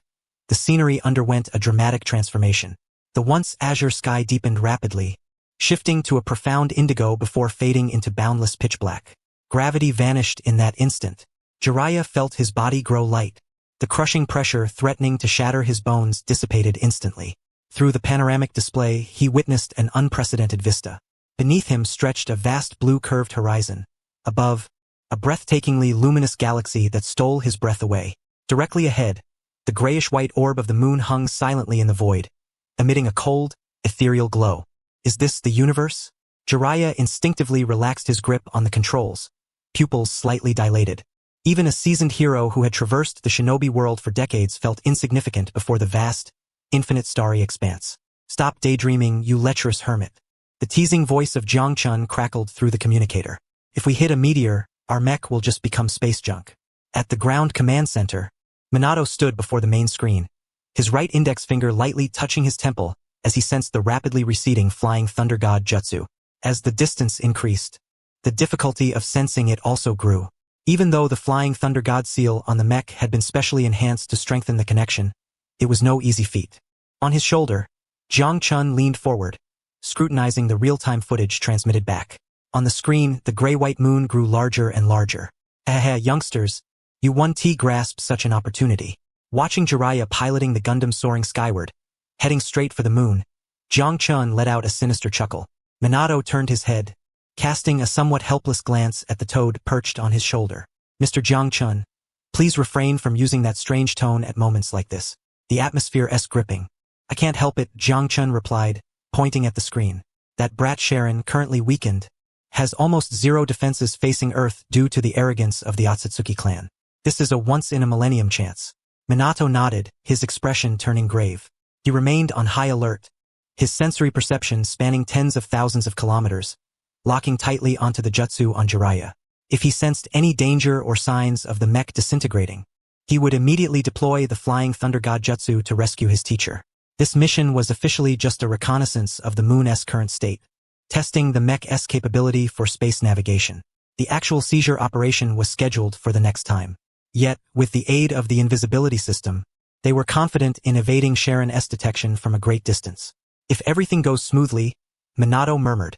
the scenery underwent a dramatic transformation. The once azure sky deepened rapidly, shifting to a profound indigo before fading into boundless pitch black. Gravity vanished in that instant. Jiraiya felt his body grow light. The crushing pressure threatening to shatter his bones dissipated instantly. Through the panoramic display, he witnessed an unprecedented vista. Beneath him stretched a vast blue curved horizon. Above, a breathtakingly luminous galaxy that stole his breath away. Directly ahead, the grayish-white orb of the moon hung silently in the void, emitting a cold, ethereal glow. Is this the universe? Jiraiya instinctively relaxed his grip on the controls, pupils slightly dilated. Even a seasoned hero who had traversed the shinobi world for decades felt insignificant before the vast, infinite starry expanse. Stop daydreaming, you lecherous hermit. The teasing voice of Jiang Chun crackled through the communicator. If we hit a meteor, our mech will just become space junk. At the ground command center, Minato stood before the main screen, his right index finger lightly touching his temple as he sensed the rapidly receding flying thunder god jutsu. As the distance increased, the difficulty of sensing it also grew. Even though the flying thunder god seal on the mech had been specially enhanced to strengthen the connection, it was no easy feat. On his shoulder, Jiang Chun leaned forward, scrutinizing the real-time footage transmitted back. On the screen, the gray-white moon grew larger and larger. Youngsters, you 1T grasped such an opportunity. Watching Jiraiya piloting the Gundam soaring skyward, heading straight for the moon, Jiang Chun let out a sinister chuckle. Minato turned his head, casting a somewhat helpless glance at the toad perched on his shoulder. Mr. Jiang Chun, please refrain from using that strange tone at moments like this. The atmosphere is gripping. I can't help it, Jiang Chun replied, pointing at the screen. That brat Sharon, currently weakened, has almost zero defenses facing Earth due to the arrogance of the Otsutsuki clan. This is a once-in-a-millennium chance. Minato nodded, his expression turning grave. He remained on high alert, his sensory perception spanning tens of thousands of kilometers, locking tightly onto the jutsu on Jiraiya. If he sensed any danger or signs of the mech disintegrating, he would immediately deploy the flying thunder god jutsu to rescue his teacher. This mission was officially just a reconnaissance of the moon's current state, testing the mech's capability for space navigation. The actual seizure operation was scheduled for the next time. Yet, with the aid of the invisibility system, they were confident in evading Sharon's detection from a great distance. If everything goes smoothly, Minato murmured,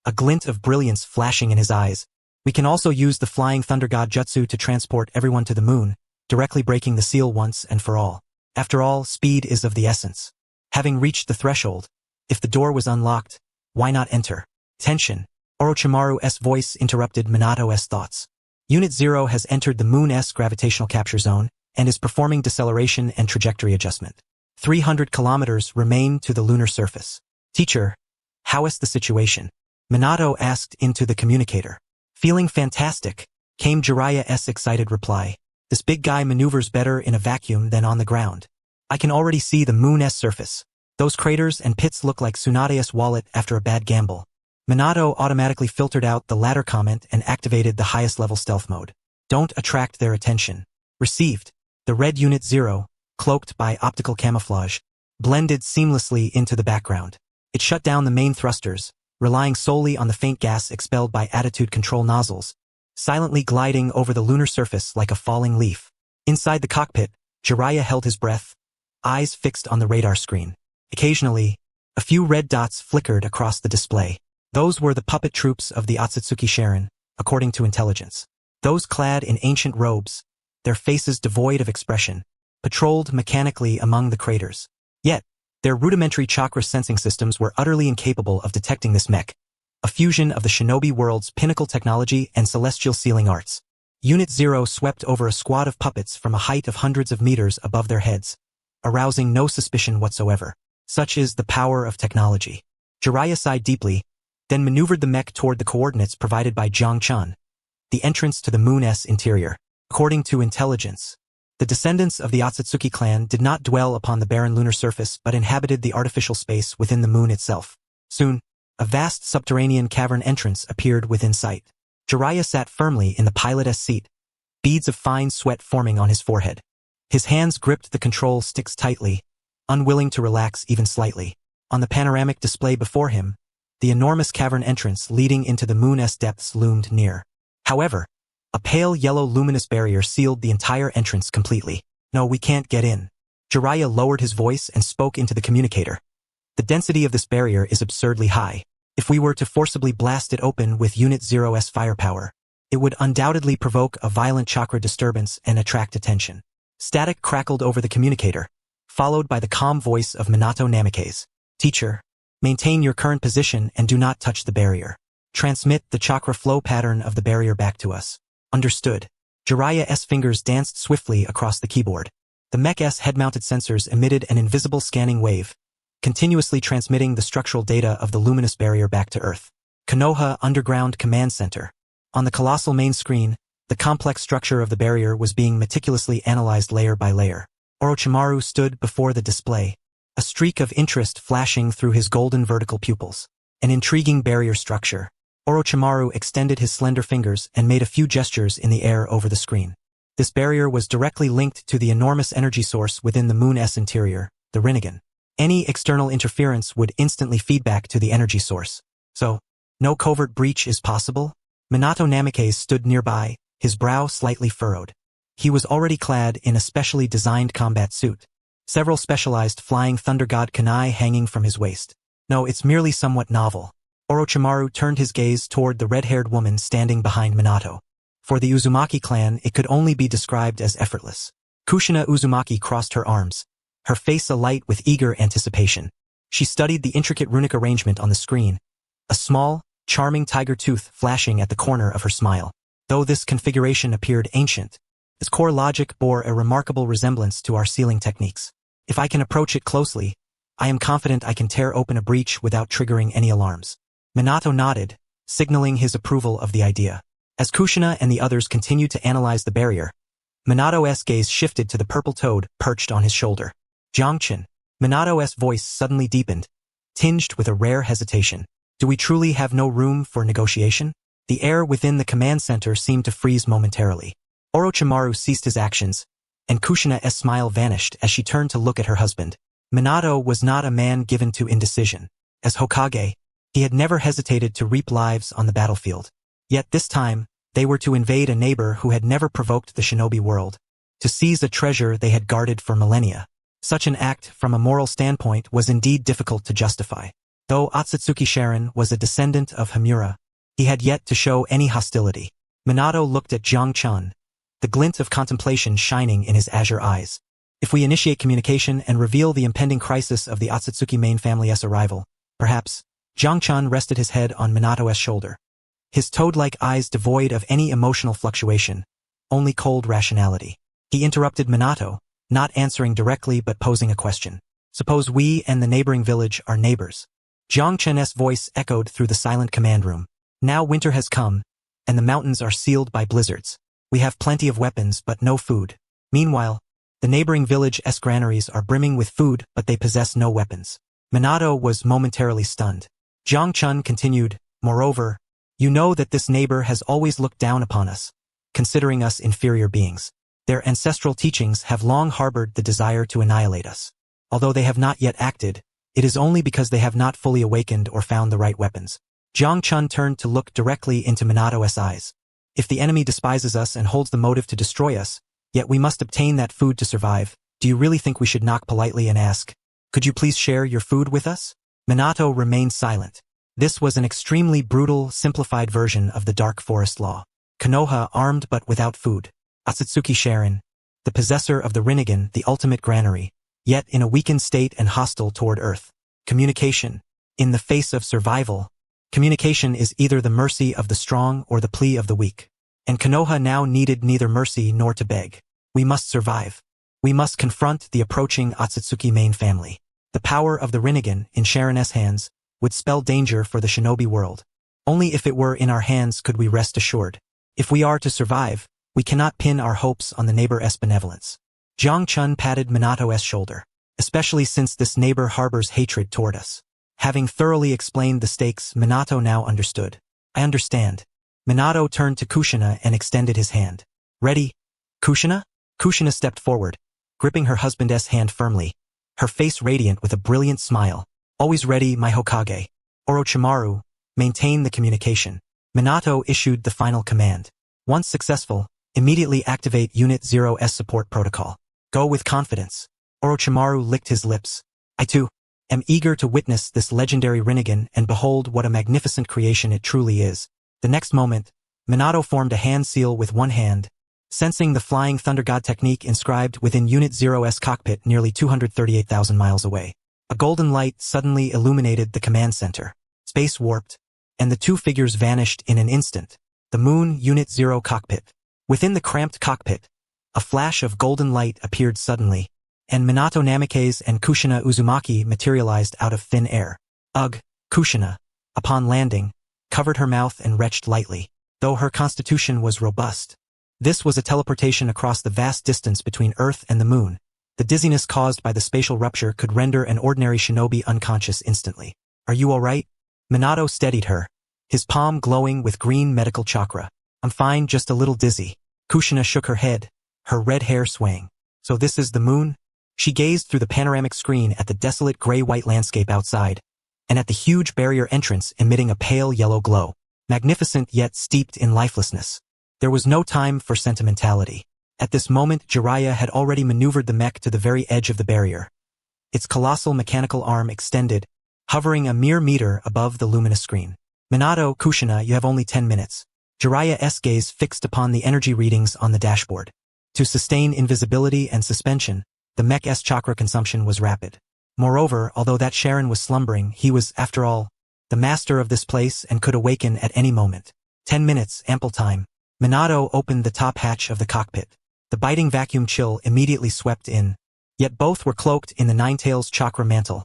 a glint of brilliance flashing in his eyes, we can also use the flying thunder god jutsu to transport everyone to the moon, directly breaking the seal once and for all. After all, speed is of the essence. Having reached the threshold, if the door was unlocked, why not enter? Tension. Orochimaru's voice interrupted Minato's thoughts. Unit 0 has entered the moon's gravitational capture zone and is performing deceleration and trajectory adjustment. 300 kilometers remain to the lunar surface. Teacher, how is the situation? Minato asked into the communicator. Feeling fantastic, came Jiraiya's excited reply. This big guy maneuvers better in a vacuum than on the ground. I can already see the moon's surface. Those craters and pits look like Tsunade's wallet after a bad gamble. Minato automatically filtered out the latter comment and activated the highest level stealth mode. Don't attract their attention. Received. The red Unit 0, cloaked by optical camouflage, blended seamlessly into the background. It shut down the main thrusters, relying solely on the faint gas expelled by attitude control nozzles, silently gliding over the lunar surface like a falling leaf. Inside the cockpit, Jiraiya held his breath, eyes fixed on the radar screen. Occasionally, a few red dots flickered across the display. Those were the puppet troops of the Otsutsuki Sharon, according to intelligence. Those clad in ancient robes, their faces devoid of expression, patrolled mechanically among the craters. Yet, Their rudimentary chakra sensing systems were utterly incapable of detecting this mech, a fusion of the shinobi world's pinnacle technology and celestial sealing arts. Unit 0 swept over a squad of puppets from a height of hundreds of meters above their heads, arousing no suspicion whatsoever. Such is the power of technology. Jiraiya sighed deeply, then maneuvered the mech toward the coordinates provided by Jiang Chun, the entrance to the Moon's interior. According to Intelligence, the descendants of the Otsutsuki clan did not dwell upon the barren lunar surface but inhabited the artificial space within the moon itself. Soon, a vast subterranean cavern entrance appeared within sight. Jiraiya sat firmly in the pilot's seat, beads of fine sweat forming on his forehead. His hands gripped the control sticks tightly, unwilling to relax even slightly. On the panoramic display before him, the enormous cavern entrance leading into the moon's depths loomed near. However, a pale yellow luminous barrier sealed the entire entrance completely. No, we can't get in. Jiraiya lowered his voice and spoke into the communicator. The density of this barrier is absurdly high. If we were to forcibly blast it open with Unit 0's firepower, it would undoubtedly provoke a violent chakra disturbance and attract attention. Static crackled over the communicator, followed by the calm voice of Minato Namikaze. Teacher, maintain your current position and do not touch the barrier. Transmit the chakra flow pattern of the barrier back to us. Understood. Jiraiya's fingers danced swiftly across the keyboard. The mech's head-mounted sensors emitted an invisible scanning wave, continuously transmitting the structural data of the luminous barrier back to Earth. Konoha Underground Command Center. On the colossal main screen, the complex structure of the barrier was being meticulously analyzed layer by layer. Orochimaru stood before the display, a streak of interest flashing through his golden vertical pupils. An intriguing barrier structure. Orochimaru extended his slender fingers and made a few gestures in the air over the screen. This barrier was directly linked to the enormous energy source within the moon's interior, the Rinnegan. Any external interference would instantly feed back to the energy source. So, no covert breach is possible? Minato Namikaze stood nearby, his brow slightly furrowed. He was already clad in a specially designed combat suit, several specialized flying thunder god kunai hanging from his waist. No, it's merely somewhat novel. Orochimaru turned his gaze toward the red-haired woman standing behind Minato. For the Uzumaki clan, it could only be described as effortless. Kushina Uzumaki crossed her arms, her face alight with eager anticipation. She studied the intricate runic arrangement on the screen, a small, charming tiger tooth flashing at the corner of her smile. Though this configuration appeared ancient, its core logic bore a remarkable resemblance to our sealing techniques. If I can approach it closely, I am confident I can tear open a breach without triggering any alarms. Minato nodded, signaling his approval of the idea. As Kushina and the others continued to analyze the barrier, Minato's gaze shifted to the purple toad perched on his shoulder. Jiangchen. Minato's voice suddenly deepened, tinged with a rare hesitation. Do we truly have no room for negotiation? The air within the command center seemed to freeze momentarily. Orochimaru ceased his actions, and Kushina's smile vanished as she turned to look at her husband. Minato was not a man given to indecision. As Hokage, he had never hesitated to reap lives on the battlefield. Yet this time, they were to invade a neighbor who had never provoked the shinobi world, to seize a treasure they had guarded for millennia. Such an act, from a moral standpoint, was indeed difficult to justify. Though Otsutsuki Sharon was a descendant of Hamura, he had yet to show any hostility. Minato looked at Jiang Chun, the glint of contemplation shining in his azure eyes. If we initiate communication and reveal the impending crisis of the Otsutsuki main family's arrival, perhaps. Jiang Chun rested his head on Minato's shoulder, his toad-like eyes devoid of any emotional fluctuation, only cold rationality. He interrupted Minato, not answering directly but posing a question. Suppose we and the neighboring village are neighbors. Jiang Chun's voice echoed through the silent command room. Now winter has come, and the mountains are sealed by blizzards. We have plenty of weapons but no food. Meanwhile, the neighboring village's granaries are brimming with food but they possess no weapons. Minato was momentarily stunned. Jiang Chun continued, moreover, you know that this neighbor has always looked down upon us, considering us inferior beings. Their ancestral teachings have long harbored the desire to annihilate us. Although they have not yet acted, it is only because they have not fully awakened or found the right weapons. Jiang Chun turned to look directly into Minato's eyes. If the enemy despises us and holds the motive to destroy us, yet we must obtain that food to survive, do you really think we should knock politely and ask, could you please share your food with us? Minato remained silent. This was an extremely brutal, simplified version of the Dark Forest Law. Konoha armed but without food. Otsutsuki Sharon, the possessor of the Rinnegan, the ultimate granary, yet in a weakened state and hostile toward Earth. Communication. In the face of survival, communication is either the mercy of the strong or the plea of the weak. And Konoha now needed neither mercy nor to beg. We must survive. We must confront the approaching Otsutsuki main family. The power of the Rinnegan in Sharon's hands would spell danger for the shinobi world. Only if it were in our hands could we rest assured. If we are to survive, we cannot pin our hopes on the neighbor's benevolence. Jiang Chun patted Minato's shoulder, especially since this neighbor harbors hatred toward us. Having thoroughly explained the stakes, Minato now understood. I understand. Minato turned to Kushina and extended his hand. Ready, Kushina? Kushina stepped forward, gripping her husband's hand firmly, her face radiant with a brilliant smile. Always ready, my Hokage. Orochimaru, maintain the communication. Minato issued the final command. Once successful, immediately activate Unit 0's support protocol. Go with confidence. Orochimaru licked his lips. I too am eager to witness this legendary Rinnegan and behold what a magnificent creation it truly is. The next moment, Minato formed a hand seal with one hand, sensing the flying thunder god technique inscribed within Unit 0's cockpit nearly 238,000 miles away. A golden light suddenly illuminated the command center. Space warped, and the two figures vanished in an instant. The Moon Unit 0 cockpit. Within the cramped cockpit, a flash of golden light appeared suddenly, and Minato Namikaze and Kushina Uzumaki materialized out of thin air. Ugh, Kushina, upon landing, covered her mouth and retched lightly, though her constitution was robust. This was a teleportation across the vast distance between Earth and the Moon. The dizziness caused by the spatial rupture could render an ordinary shinobi unconscious instantly. Are you all right? Minato steadied her, his palm glowing with green medical chakra. I'm fine, just a little dizzy. Kushina shook her head, her red hair swaying. So this is the moon? She gazed through the panoramic screen at the desolate gray-white landscape outside, and at the huge barrier entrance emitting a pale yellow glow, magnificent yet steeped in lifelessness. There was no time for sentimentality. At this moment, Jiraiya had already maneuvered the mech to the very edge of the barrier. Its colossal mechanical arm extended, hovering a mere meter above the luminous screen. Minato, Kushina, you have only 10 minutes. Jiraiya's gaze fixed upon the energy readings on the dashboard. To sustain invisibility and suspension, the mech's chakra consumption was rapid. Moreover, although that Sharon was slumbering, he was, after all, the master of this place and could awaken at any moment. 10 minutes, ample time. Minato opened the top hatch of the cockpit. The biting vacuum chill immediately swept in, yet both were cloaked in the Ninetales chakra mantle,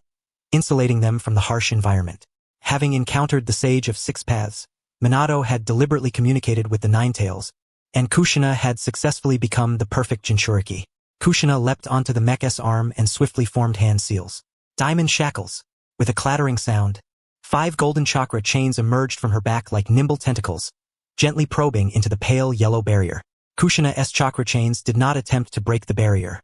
insulating them from the harsh environment. Having encountered the Sage of Six Paths, Minato had deliberately communicated with the Ninetales, and Kushina had successfully become the perfect Jinchuriki. Kushina leapt onto the mech's arm and swiftly formed hand seals. Diamond shackles. With a clattering sound, 5 golden chakra chains emerged from her back like nimble tentacles, gently probing into the pale yellow barrier. Kushina's chakra chains did not attempt to break the barrier.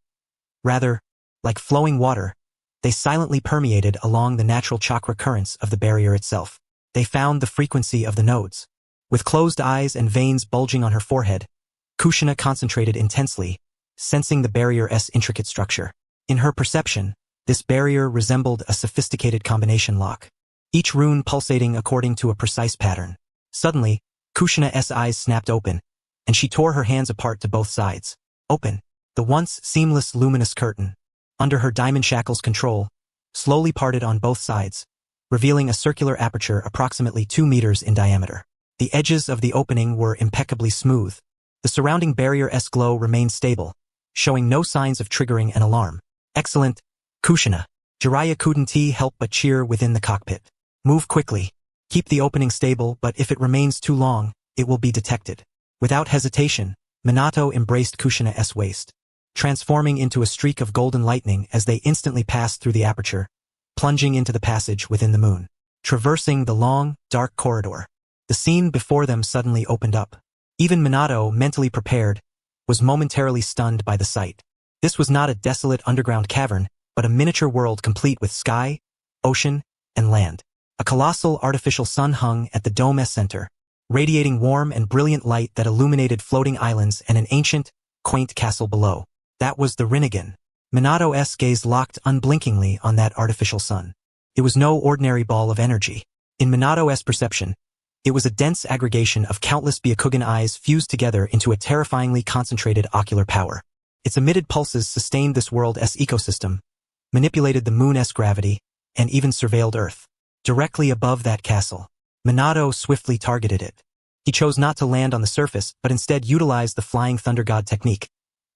Rather, like flowing water, they silently permeated along the natural chakra currents of the barrier itself. They found the frequency of the nodes. With closed eyes and veins bulging on her forehead, Kushina concentrated intensely, sensing the barrier's intricate structure. In her perception, this barrier resembled a sophisticated combination lock, each rune pulsating according to a precise pattern. Suddenly, Kushina's eyes snapped open, and she tore her hands apart to both sides. Open. The once seamless luminous curtain, under her diamond shackles control, slowly parted on both sides, revealing a circular aperture approximately 2 meters in diameter. The edges of the opening were impeccably smooth. The surrounding barrier's glow remained stable, showing no signs of triggering an alarm. Excellent, Kushina. Jiraiya couldn't help but cheer within the cockpit. Move quickly. Keep the opening stable, but if it remains too long, it will be detected. Without hesitation, Minato embraced Kushina's waist, transforming into a streak of golden lightning as they instantly passed through the aperture, plunging into the passage within the moon. Traversing the long, dark corridor, the scene before them suddenly opened up. Even Minato, mentally prepared, was momentarily stunned by the sight. This was not a desolate underground cavern, but a miniature world complete with sky, ocean, and land. A colossal artificial sun hung at the dome's center, radiating warm and brilliant light that illuminated floating islands and an ancient, quaint castle below. That was the Rinnegan. Minato's gaze locked unblinkingly on that artificial sun. It was no ordinary ball of energy. In Minato's perception, it was a dense aggregation of countless Byakugan eyes fused together into a terrifyingly concentrated ocular power. Its emitted pulses sustained this world's ecosystem, manipulated the moon's gravity, and even surveilled Earth. Directly above that castle, Minato swiftly targeted it. He chose not to land on the surface, but instead utilized the flying thunder god technique,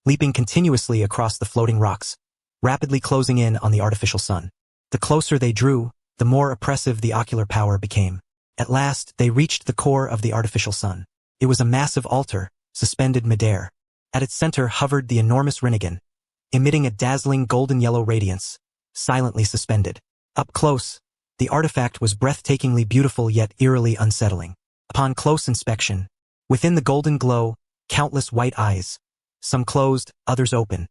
leaping continuously across the floating rocks, rapidly closing in on the artificial sun. The closer they drew, the more oppressive the ocular power became. At last, they reached the core of the artificial sun. It was a massive altar, suspended midair. At its center hovered the enormous Rinnegan, emitting a dazzling golden-yellow radiance, silently suspended. Up close, the artifact was breathtakingly beautiful yet eerily unsettling. Upon close inspection, within the golden glow, countless white eyes, some closed, others open,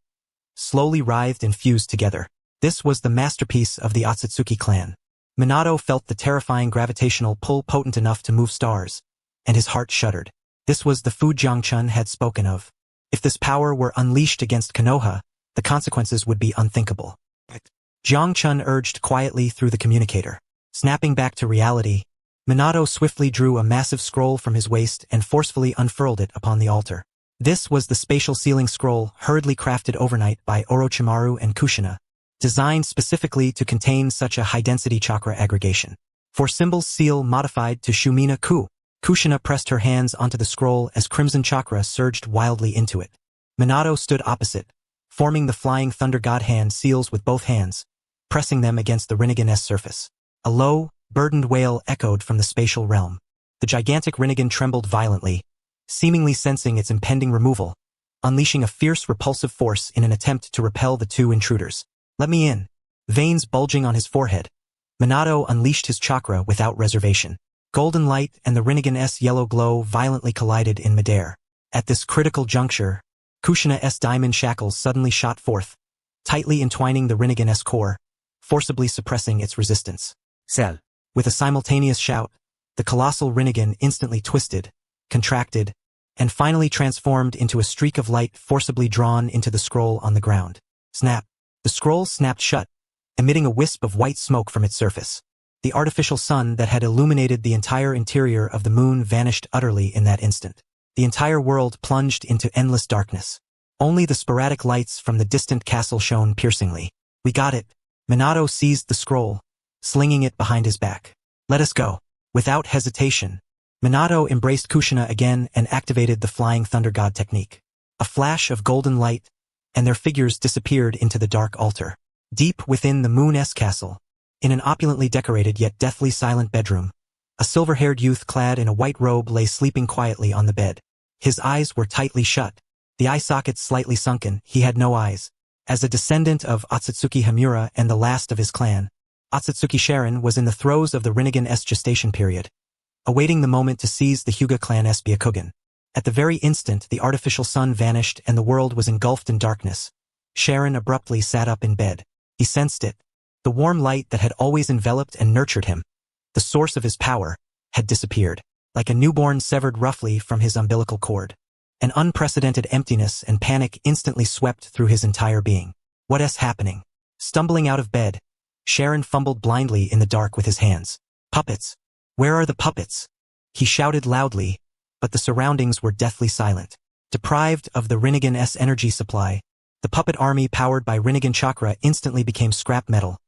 slowly writhed and fused together. This was the masterpiece of the Otsutsuki clan. Minato felt the terrifying gravitational pull potent enough to move stars, and his heart shuddered. This was the Fu Jiangchun had spoken of. If this power were unleashed against Konoha, the consequences would be unthinkable. Jiangchun urged quietly through the communicator. Snapping back to reality, Minato swiftly drew a massive scroll from his waist and forcefully unfurled it upon the altar. This was the spatial sealing scroll hurriedly crafted overnight by Orochimaru and Kushina, designed specifically to contain such a high-density chakra aggregation. For symbol's seal modified to Shumina Ku, Kushina pressed her hands onto the scroll as crimson chakra surged wildly into it. Minato stood opposite, forming the flying thunder god hand seals with both hands, pressing them against the Rinnegan's surface. A low, burdened wail echoed from the spatial realm. The gigantic Rinnegan trembled violently, seemingly sensing its impending removal, unleashing a fierce repulsive force in an attempt to repel the two intruders. "Let me in." Veins bulging on his forehead, Minato unleashed his chakra without reservation. Golden light and the Rinnegan's yellow glow violently collided in midair. At this critical juncture, Kushina's diamond shackles suddenly shot forth, tightly entwining the Rinnegan's core, forcibly suppressing its resistance. Cell. With a simultaneous shout, the colossal Rinnegan instantly twisted, contracted, and finally transformed into a streak of light forcibly drawn into the scroll on the ground. Snap! The scroll snapped shut, emitting a wisp of white smoke from its surface. The artificial sun that had illuminated the entire interior of the moon vanished utterly in that instant. The entire world plunged into endless darkness. Only the sporadic lights from the distant castle shone piercingly. "We got it." Minato seized the scroll, slinging it behind his back. "Let us go." Without hesitation, Minato embraced Kushina again and activated the flying thunder god technique. A flash of golden light, and their figures disappeared into the dark altar. Deep within the moon's castle, in an opulently decorated yet deathly silent bedroom, a silver-haired youth clad in a white robe lay sleeping quietly on the bed. His eyes were tightly shut, the eye sockets slightly sunken. He had no eyes. As a descendant of Otsutsuki Hamura and the last of his clan, Otsutsuki Sharon was in the throes of the Rinnegan's gestation period, awaiting the moment to seize the Hyuga clan's Byakugan. At the very instant the artificial sun vanished and the world was engulfed in darkness, Sharon abruptly sat up in bed. He sensed it. The warm light that had always enveloped and nurtured him, the source of his power, had disappeared, like a newborn severed roughly from his umbilical cord. An unprecedented emptiness and panic instantly swept through his entire being. "What's happening?" Stumbling out of bed, Sharon fumbled blindly in the dark with his hands. "Puppets! Where are the puppets?" He shouted loudly, but the surroundings were deathly silent. Deprived of the Rinnegan's energy supply, the puppet army powered by Rinnegan chakra instantly became scrap metal,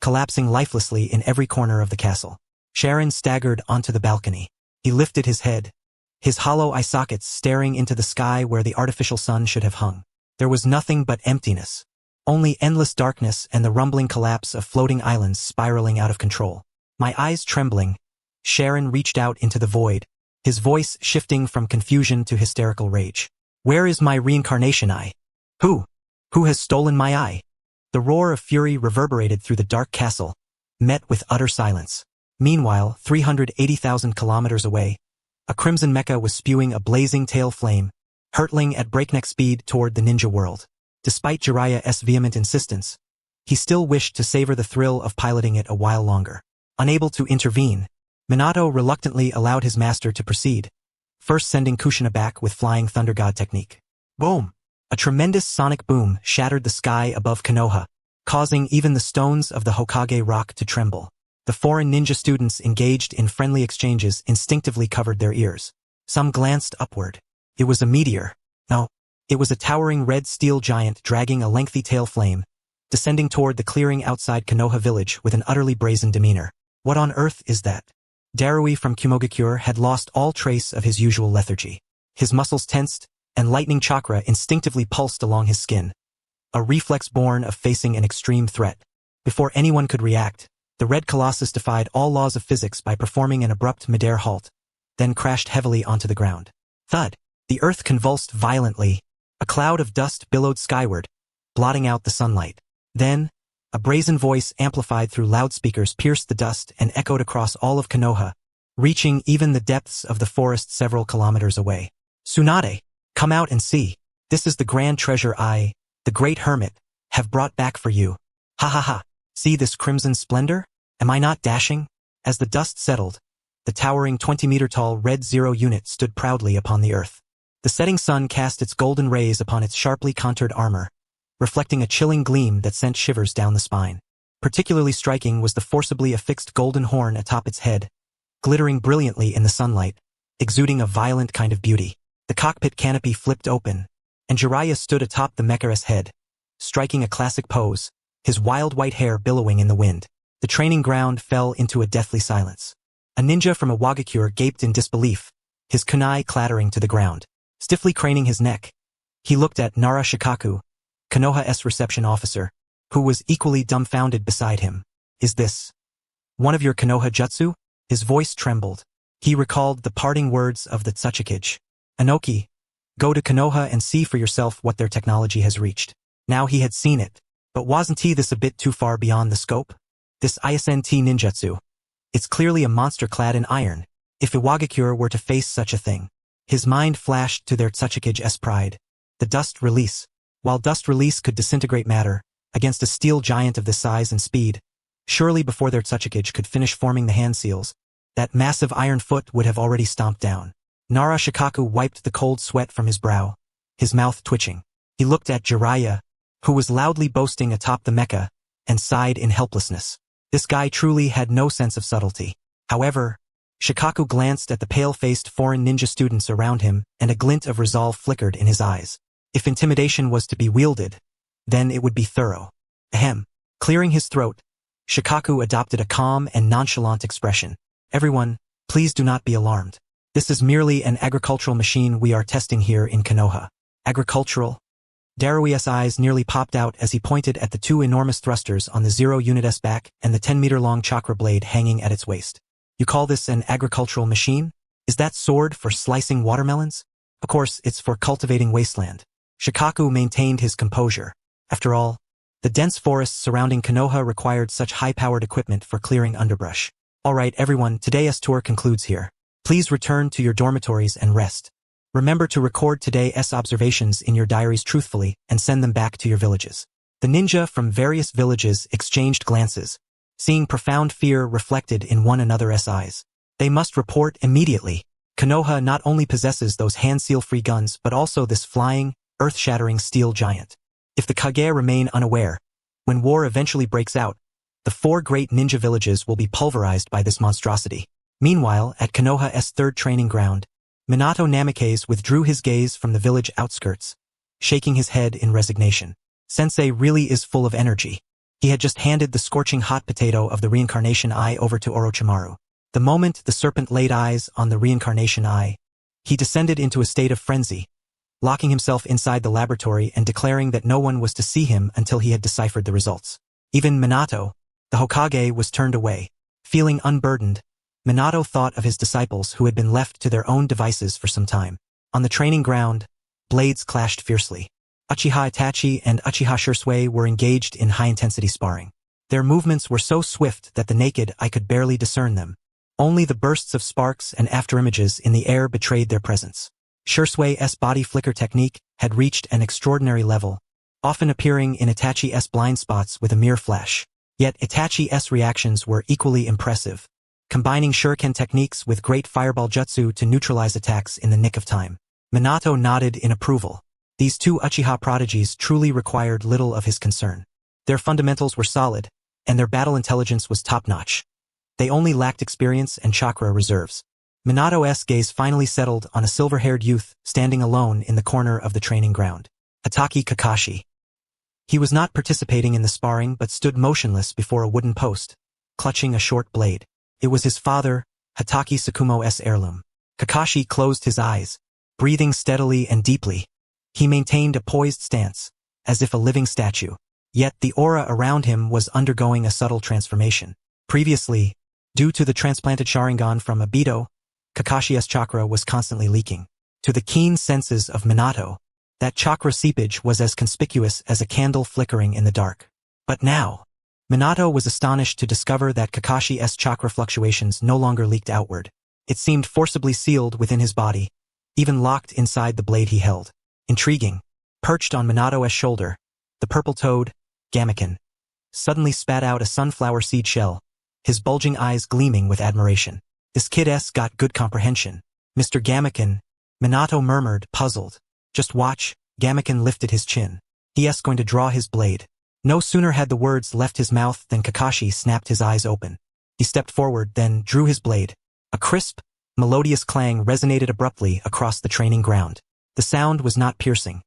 collapsing lifelessly in every corner of the castle. Sharon staggered onto the balcony. He lifted his head, his hollow eye sockets staring into the sky where the artificial sun should have hung. There was nothing but emptiness. Only endless darkness and the rumbling collapse of floating islands spiraling out of control. My eyes trembling, Sharon reached out into the void, his voice shifting from confusion to hysterical rage. "Where is my reincarnation eye? Who has stolen my eye?" The roar of fury reverberated through the dark castle, met with utter silence. Meanwhile, 380,000 kilometers away, a crimson mecha was spewing a blazing tail flame, hurtling at breakneck speed toward the ninja world. Despite Jiraiya's vehement insistence, he still wished to savor the thrill of piloting it a while longer. Unable to intervene, Minato reluctantly allowed his master to proceed, first sending Kushina back with flying thunder god technique. Boom! A tremendous sonic boom shattered the sky above Konoha, causing even the stones of the Hokage rock to tremble. The foreign ninja students engaged in friendly exchanges instinctively covered their ears. Some glanced upward. It was a meteor. No, it was a towering red steel giant dragging a lengthy tail flame, descending toward the clearing outside Konoha village with an utterly brazen demeanor. What on earth is that? Darui from Kumogakure had lost all trace of his usual lethargy. His muscles tensed, and lightning chakra instinctively pulsed along his skin, a reflex born of facing an extreme threat. Before anyone could react, the Red Colossus defied all laws of physics by performing an abrupt midair halt, then crashed heavily onto the ground. Thud! The earth convulsed violently. A cloud of dust billowed skyward, blotting out the sunlight. Then, a brazen voice amplified through loudspeakers pierced the dust and echoed across all of Konoha, reaching even the depths of the forest several kilometers away. Tsunade, come out and see. This is the grand treasure I, the great hermit, have brought back for you. Ha ha ha. See this crimson splendor? Am I not dashing? As the dust settled, the towering 20-meter-tall Red Zero unit stood proudly upon the earth. The setting sun cast its golden rays upon its sharply contoured armor, reflecting a chilling gleam that sent shivers down the spine. Particularly striking was the forcibly affixed golden horn atop its head, glittering brilliantly in the sunlight, exuding a violent kind of beauty. The cockpit canopy flipped open, and Jiraiya stood atop the mecha's head, striking a classic pose, his wild white hair billowing in the wind. The training ground fell into a deathly silence. A ninja from Iwagakure gaped in disbelief, his kunai clattering to the ground. Stiffly craning his neck, he looked at Nara Shikaku, Konoha's reception officer, who was equally dumbfounded beside him. Is this one of your Konoha jutsu? His voice trembled. He recalled the parting words of the Tsukikage. Anoki, go to Konoha and see for yourself what their technology has reached. Now he had seen it, but wasn't this a bit too far beyond the scope? This ISNT ninjutsu. It's clearly a monster clad in iron. If Iwagakure were to face such a thing. His mind flashed to their Tsukikage's pride. The dust release. While dust release could disintegrate matter, against a steel giant of this size and speed, surely before their Tsukikage could finish forming the hand seals, that massive iron foot would have already stomped down. Nara Shikaku wiped the cold sweat from his brow, his mouth twitching. He looked at Jiraiya, who was loudly boasting atop the mecha, and sighed in helplessness. This guy truly had no sense of subtlety. However, Shikaku glanced at the pale-faced foreign ninja students around him, and a glint of resolve flickered in his eyes. If intimidation was to be wielded, then it would be thorough. Ahem. Clearing his throat, Shikaku adopted a calm and nonchalant expression. Everyone, please do not be alarmed. This is merely an agricultural machine we are testing here in Konoha. Agricultural? Darui's eyes nearly popped out as he pointed at the two enormous thrusters on the Zero unit's back and the 10-meter-long chakra blade hanging at its waist. You call this an agricultural machine? Is that sword for slicing watermelons? Of course, it's for cultivating wasteland. Shikaku maintained his composure. After all, the dense forests surrounding Konoha required such high-powered equipment for clearing underbrush. Alright everyone, today's tour concludes here. Please return to your dormitories and rest. Remember to record today's observations in your diaries truthfully and send them back to your villages. The ninja from various villages exchanged glances, seeing profound fear reflected in one another's eyes. They must report immediately. Konoha not only possesses those hand-seal-free guns but also this flying, earth-shattering steel giant. If the Kage remain unaware, when war eventually breaks out, the 4 great ninja villages will be pulverized by this monstrosity. Meanwhile, at Konoha's third training ground, Minato Namikaze withdrew his gaze from the village outskirts, shaking his head in resignation. Sensei really is full of energy. He had just handed the scorching hot potato of the reincarnation eye over to Orochimaru. The moment the serpent laid eyes on the reincarnation eye, he descended into a state of frenzy, locking himself inside the laboratory and declaring that no one was to see him until he had deciphered the results. Even Minato, the Hokage, was turned away. Feeling unburdened, Minato thought of his disciples who had been left to their own devices for some time. On the training ground, blades clashed fiercely. Uchiha Itachi and Uchiha Shisui were engaged in high-intensity sparring. Their movements were so swift that the naked eye could barely discern them. Only the bursts of sparks and afterimages in the air betrayed their presence. Shisui's body flicker technique had reached an extraordinary level, often appearing in Itachi's blind spots with a mere flash. Yet Itachi's reactions were equally impressive, combining shuriken techniques with great fireball jutsu to neutralize attacks in the nick of time. Minato nodded in approval. These two Uchiha prodigies truly required little of his concern. Their fundamentals were solid, and their battle intelligence was top-notch. They only lacked experience and chakra reserves. Minato's gaze finally settled on a silver-haired youth standing alone in the corner of the training ground. Hatake Kakashi. He was not participating in the sparring but stood motionless before a wooden post, clutching a short blade. It was his father, Hatake Tsukumo's heirloom. Kakashi closed his eyes, breathing steadily and deeply. He maintained a poised stance, as if a living statue. Yet the aura around him was undergoing a subtle transformation. Previously, due to the transplanted Sharingan from Obito, Kakashi's chakra was constantly leaking. To the keen senses of Minato, that chakra seepage was as conspicuous as a candle flickering in the dark. But now, Minato was astonished to discover that Kakashi's chakra fluctuations no longer leaked outward. It seemed forcibly sealed within his body, even locked inside the blade he held. Intriguing. Perched on Minato's shoulder, the purple toad, Gamaken, suddenly spat out a sunflower seed shell, his bulging eyes gleaming with admiration. This kid-s got good comprehension. Mr. Gamaken, Minato murmured, puzzled. Just watch, Gamaken lifted his chin. He's going to draw his blade. No sooner had the words left his mouth than Kakashi snapped his eyes open. He stepped forward, then drew his blade. A crisp, melodious clang resonated abruptly across the training ground. The sound was not piercing,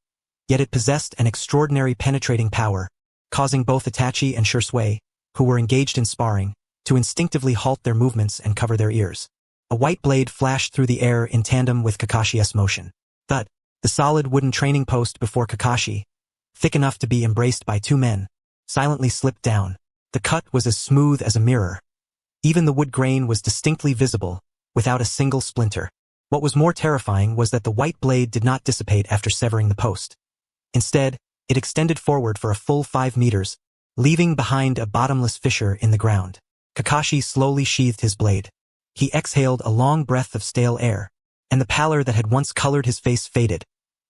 yet it possessed an extraordinary penetrating power, causing both Itachi and Shisui, who were engaged in sparring, to instinctively halt their movements and cover their ears. A white blade flashed through the air in tandem with Kakashi's motion. Thud. The solid wooden training post before Kakashi, thick enough to be embraced by two men, silently slipped down. The cut was as smooth as a mirror. Even the wood grain was distinctly visible, without a single splinter. What was more terrifying was that the white blade did not dissipate after severing the post. Instead, it extended forward for a full 5 meters, leaving behind a bottomless fissure in the ground. Kakashi slowly sheathed his blade. He exhaled a long breath of stale air, and the pallor that had once colored his face faded,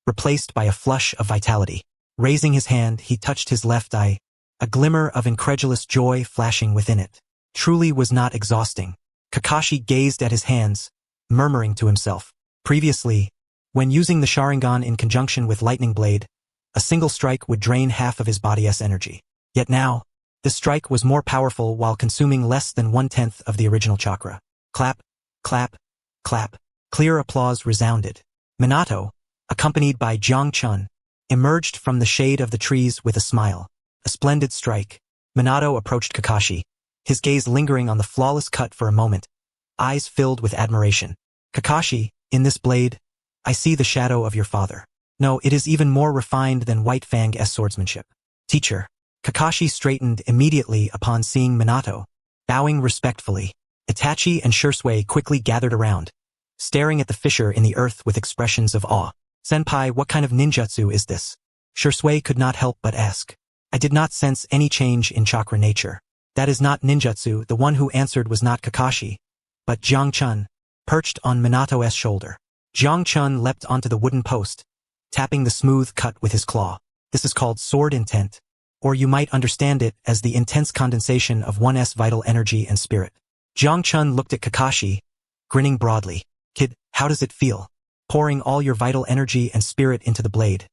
replaced by a flush of vitality. Raising his hand, he touched his left eye, a glimmer of incredulous joy flashing within it. Truly was not exhausting. Kakashi gazed at his hands, murmuring to himself. Previously, when using the Sharingan in conjunction with Lightning Blade, a single strike would drain half of his body's energy. Yet now, the strike was more powerful while consuming less than 1/10 of the original chakra. Clap, clap, clap. Clear applause resounded. Minato, accompanied by Jiang Chun, emerged from the shade of the trees with a smile. A splendid strike. Minato approached Kakashi, his gaze lingering on the flawless cut for a moment, eyes filled with admiration. Kakashi, in this blade, I see the shadow of your father. No, it is even more refined than White Fang's swordsmanship. Teacher. Kakashi straightened immediately upon seeing Minato, bowing respectfully. Itachi and Shisui quickly gathered around, staring at the fissure in the earth with expressions of awe. Senpai, what kind of ninjutsu is this? Shisui could not help but ask. I did not sense any change in chakra nature. That is not ninjutsu. The one who answered was not Kakashi, but Jiang Chun, perched on Minato's shoulder. Jiang Chun leapt onto the wooden post, tapping the smooth cut with his claw. This is called sword intent, or you might understand it as the intense condensation of one's vital energy and spirit. Jiang Chun looked at Kakashi, grinning broadly. Kid, how does it feel? Pouring all your vital energy and spirit into the blade.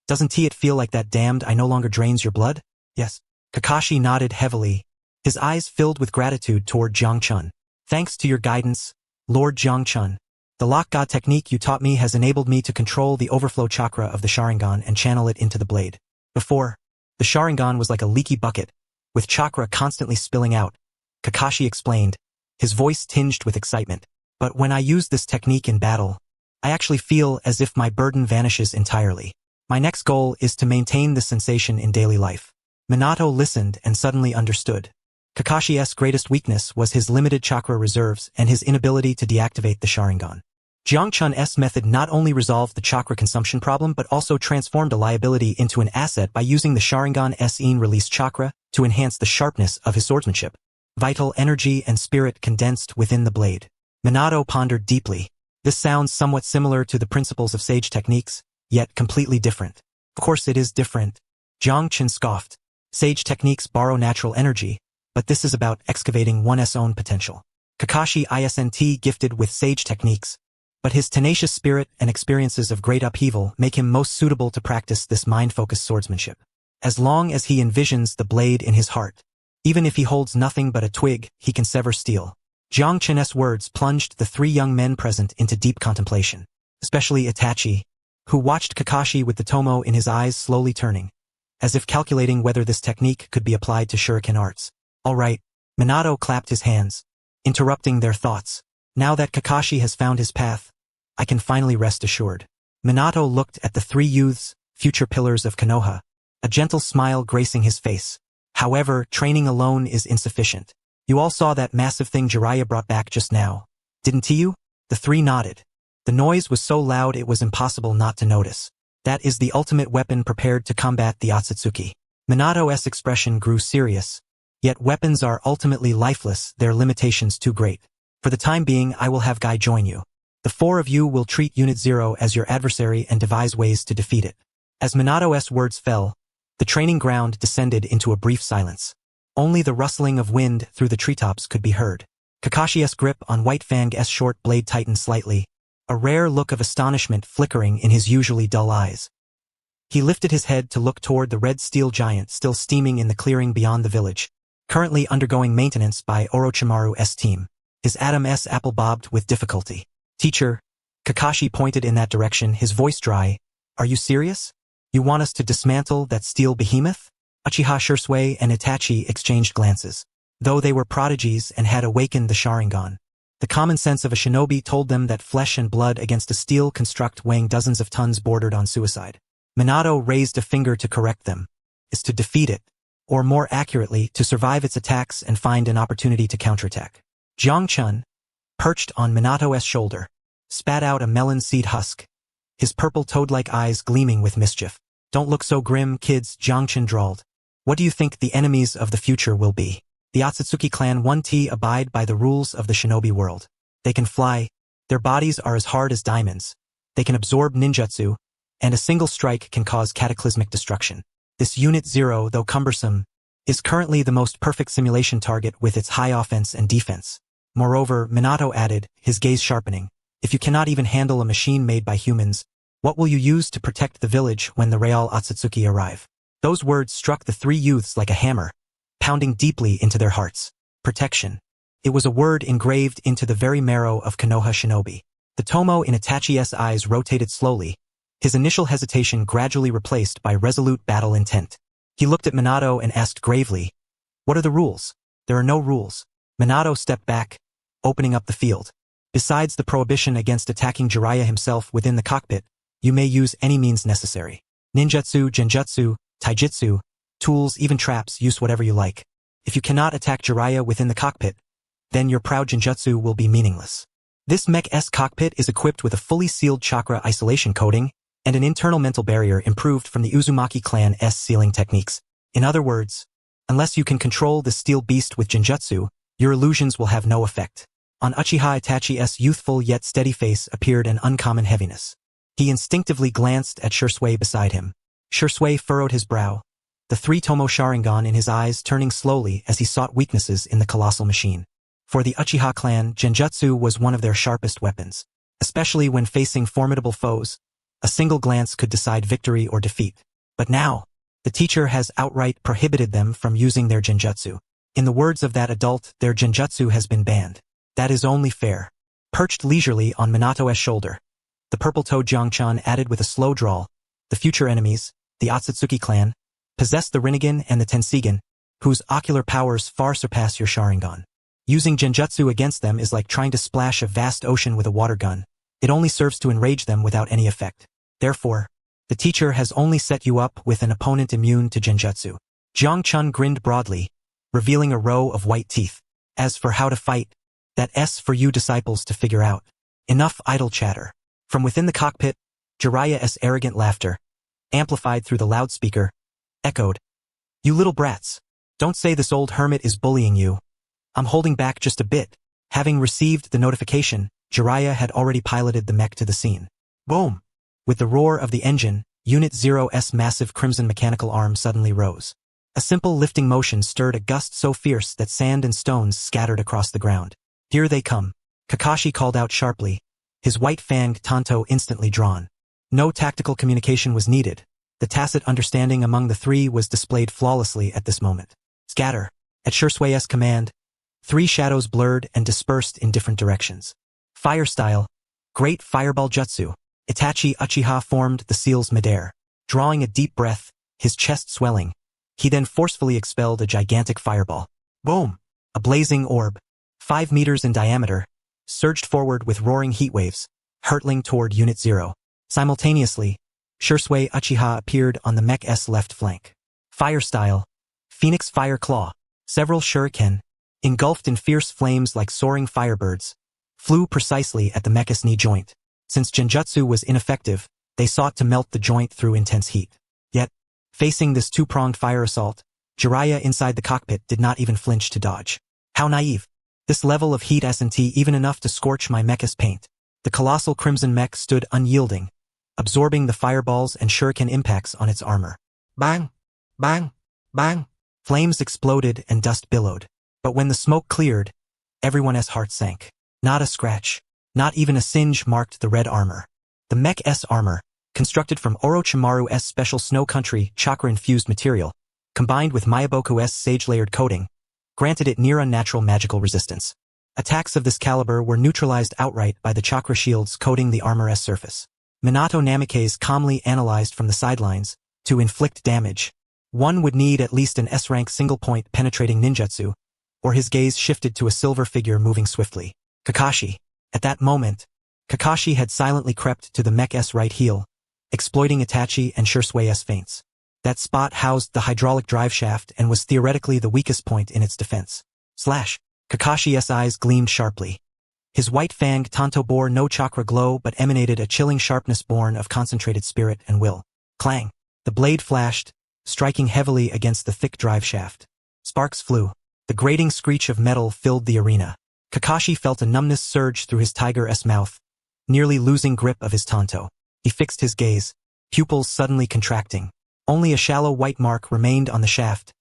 Doesn't it feel like that damned I no longer drains your blood? Yes. Kakashi nodded heavily, his eyes filled with gratitude toward Jiang Chun. Thanks to your guidance, Lord Jiang Chun. The lock god technique you taught me has enabled me to control the overflow chakra of the Sharingan and channel it into the blade. Before, the Sharingan was like a leaky bucket, with chakra constantly spilling out. Kakashi explained, his voice tinged with excitement. But when I use this technique in battle, I actually feel as if my burden vanishes entirely. My next goal is to maintain this sensation in daily life. Minato listened and suddenly understood. Kakashi's greatest weakness was his limited chakra reserves and his inability to deactivate the Sharingan. Jiang Chun's method not only resolved the chakra consumption problem but also transformed a liability into an asset by using the Sharingan's release chakra to enhance the sharpness of his swordsmanship. Vital energy and spirit condensed within the blade. Minato pondered deeply. This sounds somewhat similar to the principles of sage techniques, yet completely different. Of course it is different. Jiang Chun scoffed. Sage techniques borrow natural energy, but this is about excavating one's own potential. Kakashi isn't gifted with sage techniques, but his tenacious spirit and experiences of great upheaval make him most suitable to practice this mind-focused swordsmanship. As long as he envisions the blade in his heart, even if he holds nothing but a twig, he can sever steel. Jiang Chun's words plunged the 3 young men present into deep contemplation, especially Itachi, who watched Kakashi with the tomo in his eyes slowly turning, as if calculating whether this technique could be applied to shuriken arts. All right, Minato clapped his hands, interrupting their thoughts. Now that Kakashi has found his path, I can finally rest assured. Minato looked at the three youths, future pillars of Konoha, a gentle smile gracing his face. However, training alone is insufficient. You all saw that massive thing Jiraiya brought back just now, didn't you? The three nodded. The noise was so loud it was impossible not to notice. That is the ultimate weapon prepared to combat the Otsutsuki. Minato's expression grew serious. Yet weapons are ultimately lifeless, their limitations too great. For the time being, I will have Guy join you. The four of you will treat Unit 0 as your adversary and devise ways to defeat it. As Minato's words fell, the training ground descended into a brief silence. Only the rustling of wind through the treetops could be heard. Kakashi's grip on White Fang's short blade tightened slightly, a rare look of astonishment flickering in his usually dull eyes. He lifted his head to look toward the red steel giant still steaming in the clearing beyond the village, currently undergoing maintenance by Orochimaru's team. His Adam's apple bobbed with difficulty. Teacher, Kakashi pointed in that direction, his voice dry. Are you serious? You want us to dismantle that steel behemoth? Uchiha Shisui and Itachi exchanged glances. Though they were prodigies and had awakened the Sharingan, the common sense of a shinobi told them that flesh and blood against a steel construct weighing dozens of tons bordered on suicide. Minato raised a finger to correct them. Is to defeat it, or more accurately, to survive its attacks and find an opportunity to counterattack. Jiang Chun, perched on Minato's shoulder, spat out a melon seed husk, his purple toad-like eyes gleaming with mischief. Don't look so grim, kids, Jiang Chun drawled. What do you think the enemies of the future will be? The Otsutsuki clan 1T abide by the rules of the shinobi world. They can fly, their bodies are as hard as diamonds, they can absorb ninjutsu, and a single strike can cause cataclysmic destruction. This Unit 0, though cumbersome, is currently the most perfect simulation target with its high offense and defense. Moreover, Minato added, his gaze sharpening, if you cannot even handle a machine made by humans, what will you use to protect the village when the real Otsutsuki arrive? Those words struck the three youths like a hammer, pounding deeply into their hearts. Protection. It was a word engraved into the very marrow of Konoha shinobi. The tomo in Itachi's eyes rotated slowly, his initial hesitation gradually replaced by resolute battle intent. He looked at Minato and asked gravely, what are the rules? There are no rules. Minato stepped back, opening up the field. Besides the prohibition against attacking Jiraiya himself within the cockpit, you may use any means necessary. Ninjutsu, genjutsu, taijutsu, tools, even traps, use whatever you like. If you cannot attack Jiraiya within the cockpit, then your proud genjutsu will be meaningless. This mech-S cockpit is equipped with a fully sealed chakra isolation coating and an internal mental barrier improved from the Uzumaki clan's sealing techniques. In other words, unless you can control the steel beast with genjutsu, your illusions will have no effect. On Uchiha Itachi's youthful yet steady face appeared an uncommon heaviness. He instinctively glanced at Shisui beside him. Shisui furrowed his brow, the three-tomo Sharingan in his eyes turning slowly as he sought weaknesses in the colossal machine. For the Uchiha clan, genjutsu was one of their sharpest weapons. Especially when facing formidable foes, a single glance could decide victory or defeat. But now, the teacher has outright prohibited them from using their genjutsu. In the words of that adult, their genjutsu has been banned. That is only fair. Perched leisurely on Minato's shoulder, the purple-toed Jiang Chun added with a slow drawl, the future enemies, the Otsutsuki clan, possess the Rinnegan and the Tensigan, whose ocular powers far surpass your Sharingan. Using genjutsu against them is like trying to splash a vast ocean with a water gun. It only serves to enrage them without any effect. Therefore, the teacher has only set you up with an opponent immune to genjutsu. Jiang Chun grinned broadly, revealing a row of white teeth. As for how to fight, that's for you disciples to figure out. Enough idle chatter. From within the cockpit, Jiraiya's arrogant laughter, amplified through the loudspeaker, echoed. You little brats. Don't say this old hermit is bullying you. I'm holding back just a bit. Having received the notification, Jiraiya had already piloted the mech to the scene. Boom! With the roar of the engine, Unit 0's massive crimson mechanical arm suddenly rose. A simple lifting motion stirred a gust so fierce that sand and stones scattered across the ground. Here they come. Kakashi called out sharply, his white-fanged tanto instantly drawn. No tactical communication was needed. The tacit understanding among the three was displayed flawlessly at this moment. Scatter. At Shisui's command, three shadows blurred and dispersed in different directions. Fire style. Great fireball jutsu. Itachi Uchiha formed the seals midair. Drawing a deep breath, his chest swelling. He then forcefully expelled a gigantic fireball. Boom! A blazing orb, 5 meters in diameter, surged forward with roaring heat waves, hurtling toward Unit 0. Simultaneously, Shisui Uchiha appeared on the mech's left flank. Fire style, Phoenix Fire Claw. Several shuriken, engulfed in fierce flames like soaring firebirds, flew precisely at the mech's knee joint. Since genjutsu was ineffective, they sought to melt the joint through intense heat. Yet, facing this two-pronged fire assault, Jiraiya inside the cockpit did not even flinch to dodge. How naive. This level of heat isn't even enough to scorch my mecha's paint. The colossal crimson mech stood unyielding, absorbing the fireballs and shuriken impacts on its armor. Bang! Bang! Bang! Flames exploded and dust billowed. But when the smoke cleared, everyone's heart sank. Not a scratch, not even a singe marked the red armor. The mech's armor, constructed from Orochimaru's special Snow Country chakra-infused material, combined with Miyaboku's sage-layered coating, granted it near-unnatural magical resistance. Attacks of this caliber were neutralized outright by the chakra shields coating the armor's surface. Minato Namikaze calmly analyzed from the sidelines. To inflict damage, one would need at least an S-rank single-point penetrating ninjutsu, or his gaze shifted to a silver figure moving swiftly. Kakashi. At that moment, Kakashi had silently crept to the mech's right heel, exploiting Itachi and Shisui's feints. That spot housed the hydraulic drive shaft and was theoretically the weakest point in its defense. Kakashi's eyes gleamed sharply. His white-fanged tanto bore no chakra glow but emanated a chilling sharpness born of concentrated spirit and will. Clang! The blade flashed, striking heavily against the thick drive shaft. Sparks flew. The grating screech of metal filled the arena. Kakashi felt a numbness surge through his tiger's mouth, nearly losing grip of his tanto. He fixed his gaze, pupils suddenly contracting. Only a shallow white mark remained on the shaft,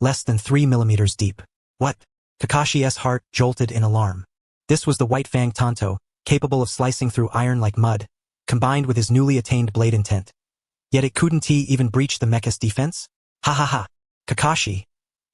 less than 3 millimeters deep. What? Kakashi's heart jolted in alarm. This was the white-fanged tanto, capable of slicing through iron like mud, combined with his newly attained blade intent. Yet it couldn't even breach the mecha's defense? Ha ha ha. Kakashi,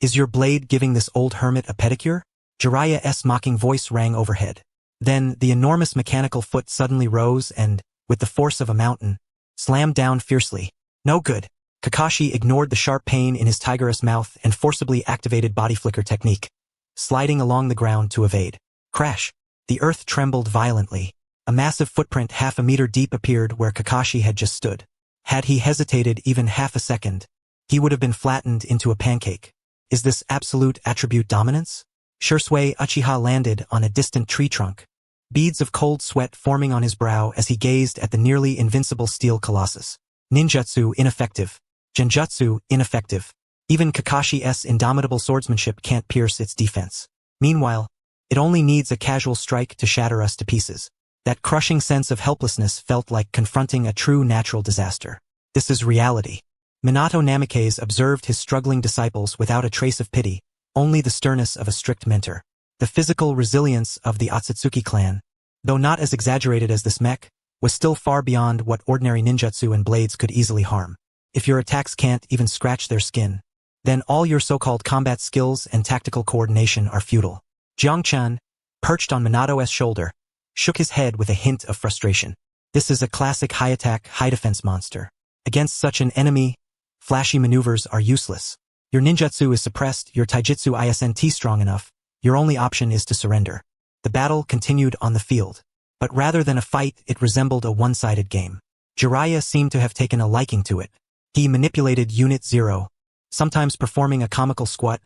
is your blade giving this old hermit a pedicure? Jiraiya's mocking voice rang overhead. Then, the enormous mechanical foot suddenly rose and, with the force of a mountain, slammed down fiercely. No good. Kakashi ignored the sharp pain in his tiger's mouth and forcibly activated body flicker technique, sliding along the ground to evade. Crash. The earth trembled violently. A massive footprint half a meter deep appeared where Kakashi had just stood. Had he hesitated even half a second, he would have been flattened into a pancake. Is this absolute attribute dominance? Shisui Uchiha landed on a distant tree trunk, beads of cold sweat forming on his brow as he gazed at the nearly invincible steel colossus. Ninjutsu ineffective. Genjutsu ineffective. Even Kakashi's indomitable swordsmanship can't pierce its defense. Meanwhile, it only needs a casual strike to shatter us to pieces. That crushing sense of helplessness felt like confronting a true natural disaster. This is reality. Minato Namikaze observed his struggling disciples without a trace of pity, only the sternness of a strict mentor. The physical resilience of the Otsutsuki clan, though not as exaggerated as this mech, was still far beyond what ordinary ninjutsu and blades could easily harm. If your attacks can't even scratch their skin, then all your so-called combat skills and tactical coordination are futile. Jiangchan, perched on Minato's shoulder, shook his head with a hint of frustration. This is a classic high-attack, high-defense monster. Against such an enemy, flashy maneuvers are useless. Your ninjutsu is suppressed, your taijutsu isn't strong enough, your only option is to surrender. The battle continued on the field. But rather than a fight, it resembled a one-sided game. Jiraiya seemed to have taken a liking to it. He manipulated Unit 0, sometimes performing a comical squat,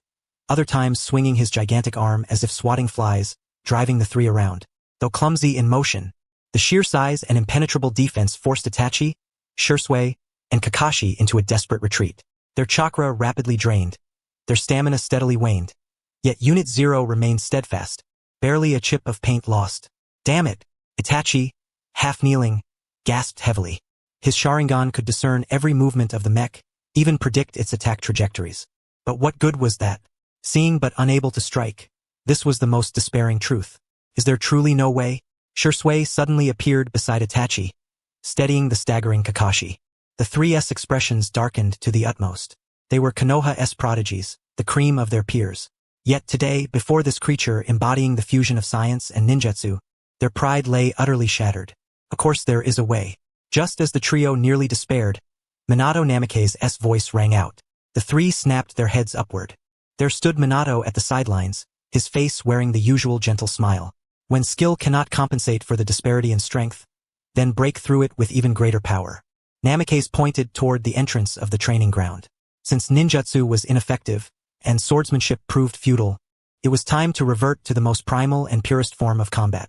other times swinging his gigantic arm as if swatting flies, driving the three around. Though clumsy in motion, the sheer size and impenetrable defense forced Itachi, Shisui, and Kakashi into a desperate retreat. Their chakra rapidly drained. Their stamina steadily waned. Yet Unit 0 remained steadfast, barely a chip of paint lost. Damn it! Itachi, half kneeling, gasped heavily. His Sharingan could discern every movement of the mech, even predict its attack trajectories. But what good was that? Seeing but unable to strike. This was the most despairing truth. Is there truly no way? Shisui suddenly appeared beside Itachi, steadying the staggering Kakashi. The three's expressions darkened to the utmost. They were Konoha's prodigies, the cream of their peers. Yet today, before this creature embodying the fusion of science and ninjutsu, their pride lay utterly shattered. Of course there is a way. Just as the trio nearly despaired, Minato Namikaze's voice rang out. The three snapped their heads upward. There stood Minato at the sidelines, his face wearing the usual gentle smile. When skill cannot compensate for the disparity in strength, then break through it with even greater power. Namikaze pointed toward the entrance of the training ground. Since ninjutsu was ineffective, and swordsmanship proved futile, it was time to revert to the most primal and purest form of combat.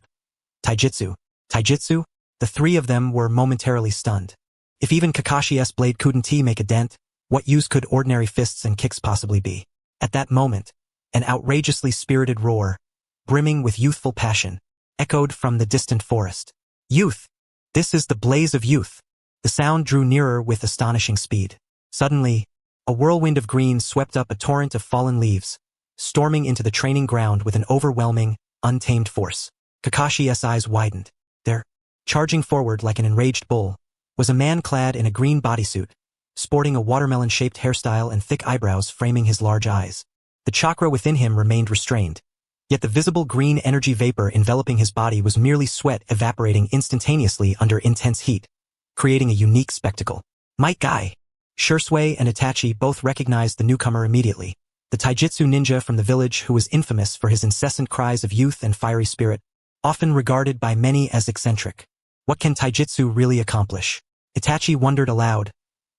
Taijutsu. Taijutsu? The three of them were momentarily stunned. If even Kakashi's blade couldn't make a dent, what use could ordinary fists and kicks possibly be? At that moment, an outrageously spirited roar, brimming with youthful passion, echoed from the distant forest. Youth! This is the blaze of youth! The sound drew nearer with astonishing speed. Suddenly, a whirlwind of green swept up a torrent of fallen leaves, storming into the training ground with an overwhelming, untamed force. Kakashi's eyes widened. There, charging forward like an enraged bull, was a man clad in a green bodysuit, sporting a watermelon-shaped hairstyle and thick eyebrows framing his large eyes. The chakra within him remained restrained, yet the visible green energy vapor enveloping his body was merely sweat evaporating instantaneously under intense heat, creating a unique spectacle. Might Guy. Shisui and Itachi both recognized the newcomer immediately, the taijutsu ninja from the village who was infamous for his incessant cries of youth and fiery spirit, often regarded by many as eccentric. What can taijutsu really accomplish? Itachi wondered aloud,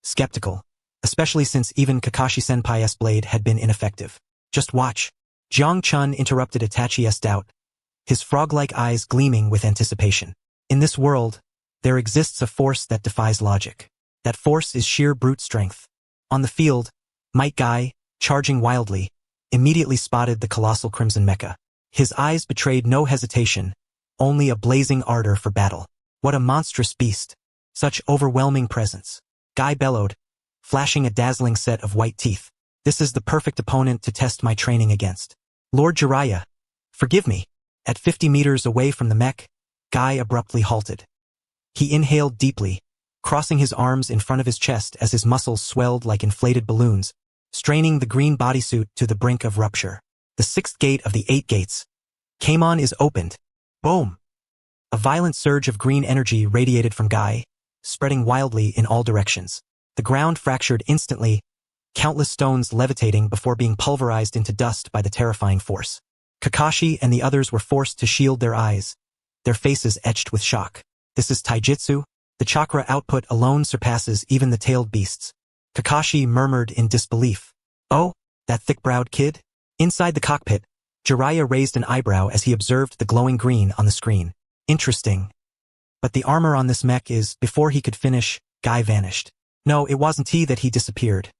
skeptical, especially since even Kakashi-senpai's blade had been ineffective. Just watch. Jiang Chun interrupted Itachi's doubt, his frog-like eyes gleaming with anticipation. In this world, there exists a force that defies logic. That force is sheer brute strength. On the field, Might Guy, charging wildly, immediately spotted the colossal crimson mecha. His eyes betrayed no hesitation, only a blazing ardor for battle. What a monstrous beast! Such overwhelming presence. Guy bellowed, flashing a dazzling set of white teeth. This is the perfect opponent to test my training against. Lord Jiraiya, forgive me. At 50 meters away from the mech, Guy abruptly halted. He inhaled deeply, crossing his arms in front of his chest as his muscles swelled like inflated balloons, straining the green bodysuit to the brink of rupture. The sixth gate of the 8 gates. Kamon is opened. Boom! A violent surge of green energy radiated from Guy, spreading wildly in all directions. The ground fractured instantly, countless stones levitating before being pulverized into dust by the terrifying force. Kakashi and the others were forced to shield their eyes, their faces etched with shock. This is taijutsu? The chakra output alone surpasses even the tailed beasts. Kakashi murmured in disbelief. Oh, that thick-browed kid? Inside the cockpit, Jiraiya raised an eyebrow as he observed the glowing green on the screen. Interesting. But the armor on this mech is, before he could finish, Guy vanished. No, it wasn't that he disappeared.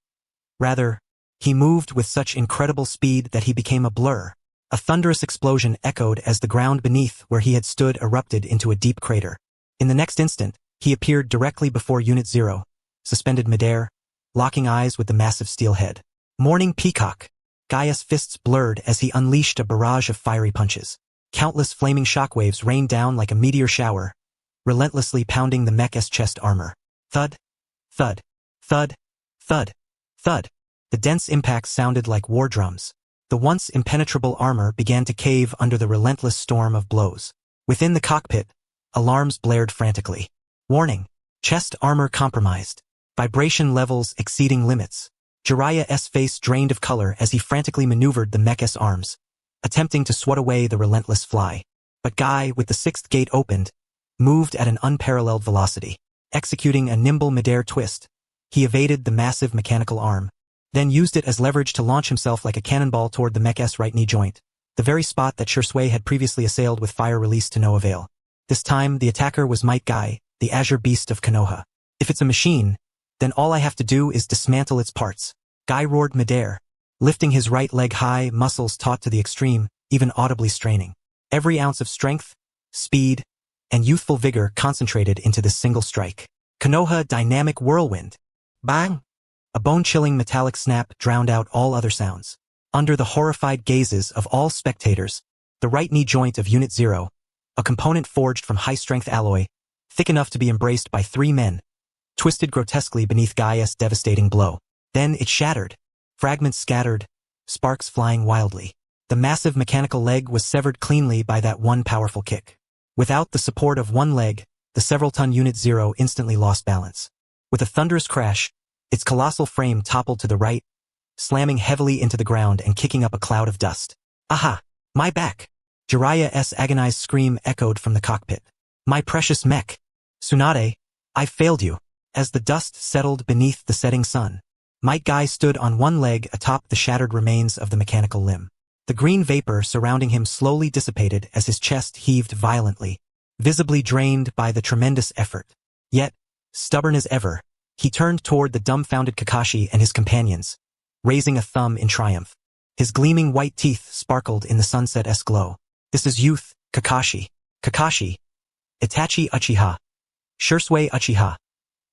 Rather, he moved with such incredible speed that he became a blur. A thunderous explosion echoed as the ground beneath where he had stood erupted into a deep crater. In the next instant, he appeared directly before Unit 0, suspended midair, locking eyes with the massive steel head. Morning Peacock. Guy's fists blurred as he unleashed a barrage of fiery punches. Countless flaming shockwaves rained down like a meteor shower, relentlessly pounding the mech's chest armor. Thud, thud, thud, thud, thud. The dense impacts sounded like war drums. The once impenetrable armor began to cave under the relentless storm of blows. Within the cockpit, alarms blared frantically. Warning, chest armor compromised. Vibration levels exceeding limits. Jiraiya's face drained of color as he frantically maneuvered the mech's arms, attempting to swat away the relentless fly. But Guy, with the sixth gate opened, moved at an unparalleled velocity. Executing a nimble midair twist, he evaded the massive mechanical arm, then used it as leverage to launch himself like a cannonball toward the mech's right knee joint, the very spot that Shisui had previously assailed with fire release to no avail. This time, the attacker was Might Guy, the azure beast of Konoha. If it's a machine, then all I have to do is dismantle its parts. Guy roared midair, lifting his right leg high, muscles taut to the extreme, even audibly straining. Every ounce of strength, speed, and youthful vigor concentrated into this single strike. Konoha dynamic whirlwind. Bang! A bone-chilling metallic snap drowned out all other sounds. Under the horrified gazes of all spectators, the right knee joint of Unit 0, a component forged from high-strength alloy, thick enough to be embraced by 3 men, twisted grotesquely beneath Gaia's devastating blow. Then it shattered, fragments scattered, sparks flying wildly. The massive mechanical leg was severed cleanly by that one powerful kick. Without the support of one leg, the several-ton Unit 0 instantly lost balance. With a thunderous crash, its colossal frame toppled to the right, slamming heavily into the ground and kicking up a cloud of dust. Aha! My back! Jiraiya's agonized scream echoed from the cockpit. My precious mech! Tsunade, I failed you. As the dust settled beneath the setting sun, Might Guy stood on one leg atop the shattered remains of the mechanical limb. The green vapor surrounding him slowly dissipated as his chest heaved violently, visibly drained by the tremendous effort. Yet, stubborn as ever, he turned toward the dumbfounded Kakashi and his companions, raising a thumb in triumph. His gleaming white teeth sparkled in the sunset-esque glow. This is youth, Kakashi. Kakashi. Itachi Uchiha. Shisui Uchiha.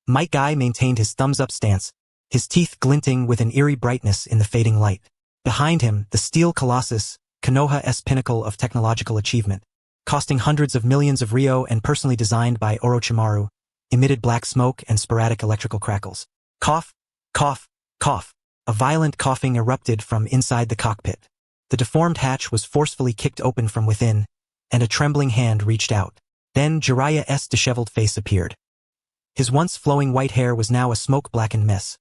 Might Guy maintained his thumbs-up stance, his teeth glinting with an eerie brightness in the fading light. Behind him, the steel colossus, Konoha's pinnacle of technological achievement, costing hundreds of millions of ryo and personally designed by Orochimaru, emitted black smoke and sporadic electrical crackles. Cough, cough, cough. A violent coughing erupted from inside the cockpit. The deformed hatch was forcefully kicked open from within, and a trembling hand reached out. Then Jiraiya's disheveled face appeared. His once flowing white hair was now a smoke-blackened mess,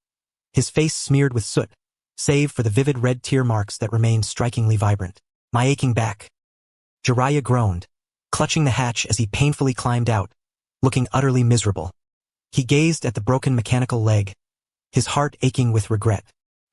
his face smeared with soot, save for the vivid red tear marks that remained strikingly vibrant. My aching back. Jiraiya groaned, clutching the hatch as he painfully climbed out, looking utterly miserable. He gazed at the broken mechanical leg, his heart aching with regret.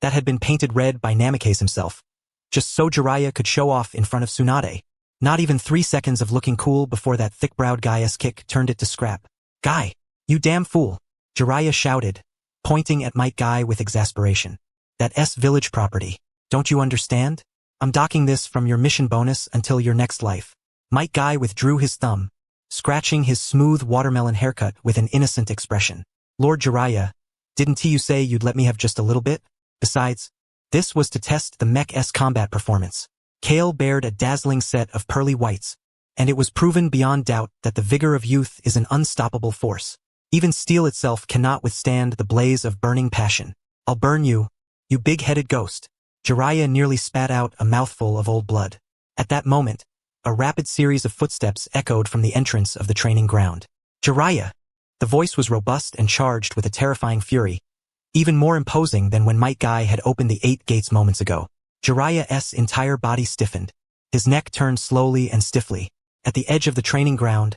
That had been painted red by Namikaze himself, just so Jiraiya could show off in front of Tsunade. Not even 3 seconds of looking cool before that thick-browed guy's kick turned it to scrap. Guy, you damn fool, Jiraiya shouted, pointing at Might Guy with exasperation. That village property. Don't you understand? I'm docking this from your mission bonus until your next life. Might Guy withdrew his thumb, scratching his smooth watermelon haircut with an innocent expression. Lord Jiraiya, didn't you say you'd let me have just a little bit? Besides, this was to test the mech's combat performance. Kale bared a dazzling set of pearly whites, and it was proven beyond doubt that the vigor of youth is an unstoppable force. Even steel itself cannot withstand the blaze of burning passion. I'll burn you, you big-headed ghost. Jiraiya nearly spat out a mouthful of old blood. At that moment, a rapid series of footsteps echoed from the entrance of the training ground. Jiraiya! The voice was robust and charged with a terrifying fury, even more imposing than when Might Guy had opened the 8 gates moments ago. Jiraiya's entire body stiffened. His neck turned slowly and stiffly. At the edge of the training ground,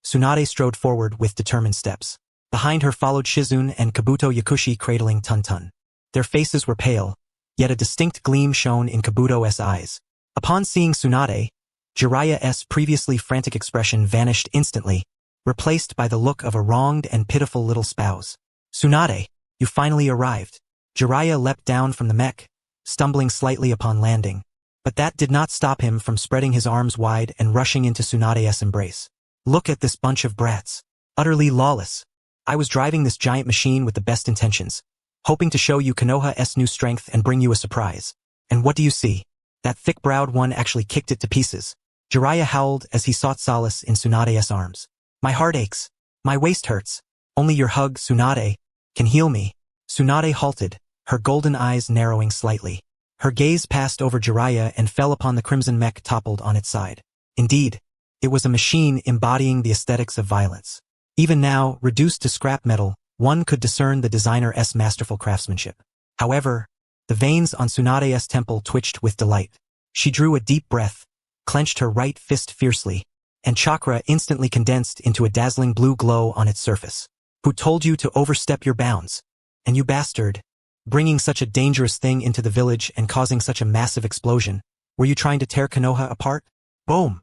Tsunade strode forward with determined steps. Behind her followed Shizune and Kabuto Yakushi cradling Tun-Tun. Their faces were pale, yet a distinct gleam shone in Kabuto's eyes. Upon seeing Tsunade, Jiraiya's previously frantic expression vanished instantly, replaced by the look of a wronged and pitiful little spouse. Tsunade! You finally arrived. Jiraiya leapt down from the mech, stumbling slightly upon landing. But that did not stop him from spreading his arms wide and rushing into Tsunade's embrace. Look at this bunch of brats. Utterly lawless. I was driving this giant machine with the best intentions, hoping to show you Konoha's new strength and bring you a surprise. And what do you see? That thick-browed one actually kicked it to pieces. Jiraiya howled as he sought solace in Tsunade's arms. My heart aches. My waist hurts. Only your hug, Tsunade, can heal me. Tsunade halted, her golden eyes narrowing slightly. Her gaze passed over Jiraiya and fell upon the crimson mech toppled on its side. Indeed, it was a machine embodying the aesthetics of violence. Even now, reduced to scrap metal, one could discern the designer's masterful craftsmanship. However, the veins on Tsunade's temple twitched with delight. She drew a deep breath, clenched her right fist fiercely, and chakra instantly condensed into a dazzling blue glow on its surface. Who told you to overstep your bounds? And you bastard, bringing such a dangerous thing into the village and causing such a massive explosion, were you trying to tear Konoha apart? Boom!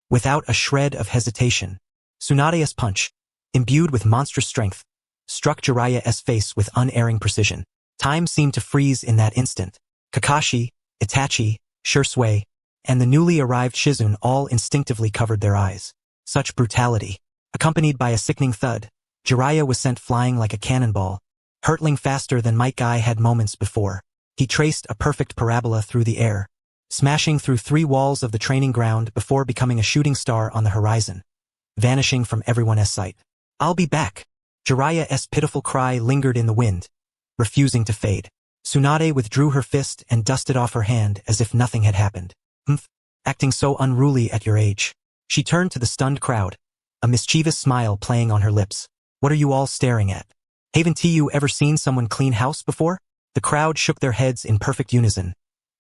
Without a shred of hesitation, Tsunade's punch, imbued with monstrous strength, struck Jiraiya's face with unerring precision. Time seemed to freeze in that instant. Kakashi, Itachi, Shisui, and the newly arrived Shizune all instinctively covered their eyes. Such brutality. Accompanied by a sickening thud, Jiraiya was sent flying like a cannonball, hurtling faster than Might Guy had moments before. He traced a perfect parabola through the air, smashing through 3 walls of the training ground before becoming a shooting star on the horizon, vanishing from everyone's sight. I'll be back. Jiraiya's pitiful cry lingered in the wind, refusing to fade. Tsunade withdrew her fist and dusted off her hand as if nothing had happened. Acting so unruly at your age. She turned to the stunned crowd, a mischievous smile playing on her lips. What are you all staring at? Haven't you ever seen someone clean house before? The crowd shook their heads in perfect unison,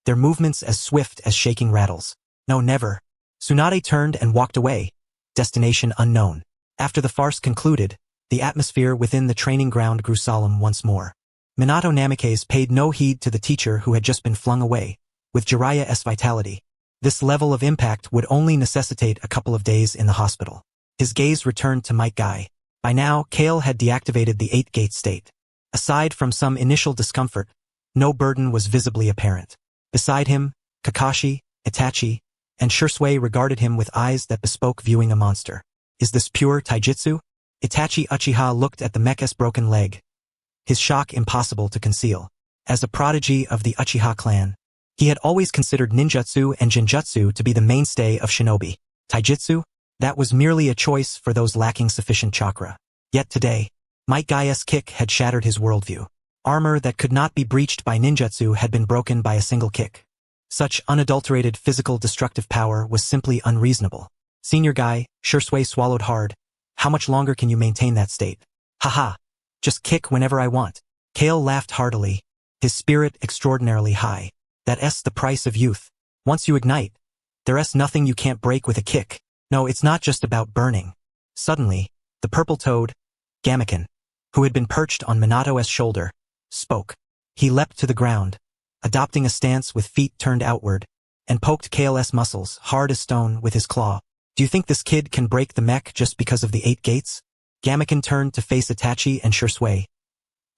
their movements as swift as shaking rattles. No, never. Tsunade turned and walked away, destination unknown. After the farce concluded, the atmosphere within the training ground grew solemn once more. Minato Namikaze paid no heed to the teacher who had just been flung away. With Jiraiya's vitality, this level of impact would only necessitate a couple of days in the hospital. His gaze returned to Might Guy. By now, Kale had deactivated the 8-gate state. Aside from some initial discomfort, no burden was visibly apparent. Beside him, Kakashi, Itachi, and Shisui regarded him with eyes that bespoke viewing a monster. Is this pure taijutsu? Itachi Uchiha looked at the mech's broken leg, his shock impossible to conceal. As a prodigy of the Uchiha clan, he had always considered ninjutsu and genjutsu to be the mainstay of shinobi. Taijutsu? That was merely a choice for those lacking sufficient chakra. Yet today, Might Guy's kick had shattered his worldview. Armor that could not be breached by ninjutsu had been broken by a single kick. Such unadulterated physical destructive power was simply unreasonable. Senior guy, Shisui swallowed hard. How much longer can you maintain that state? Haha. Just kick whenever I want. Kale laughed heartily, his spirit extraordinarily high. That's the price of youth. Once you ignite, there's nothing you can't break with a kick. No, it's not just about burning. Suddenly, the purple toad, Gamaken, who had been perched on Minato's shoulder, spoke. He leapt to the ground, adopting a stance with feet turned outward, and poked Kale's muscles hard as stone with his claw. Do you think this kid can break the mech just because of the 8 gates? Gamaken turned to face Itachi and Shisui,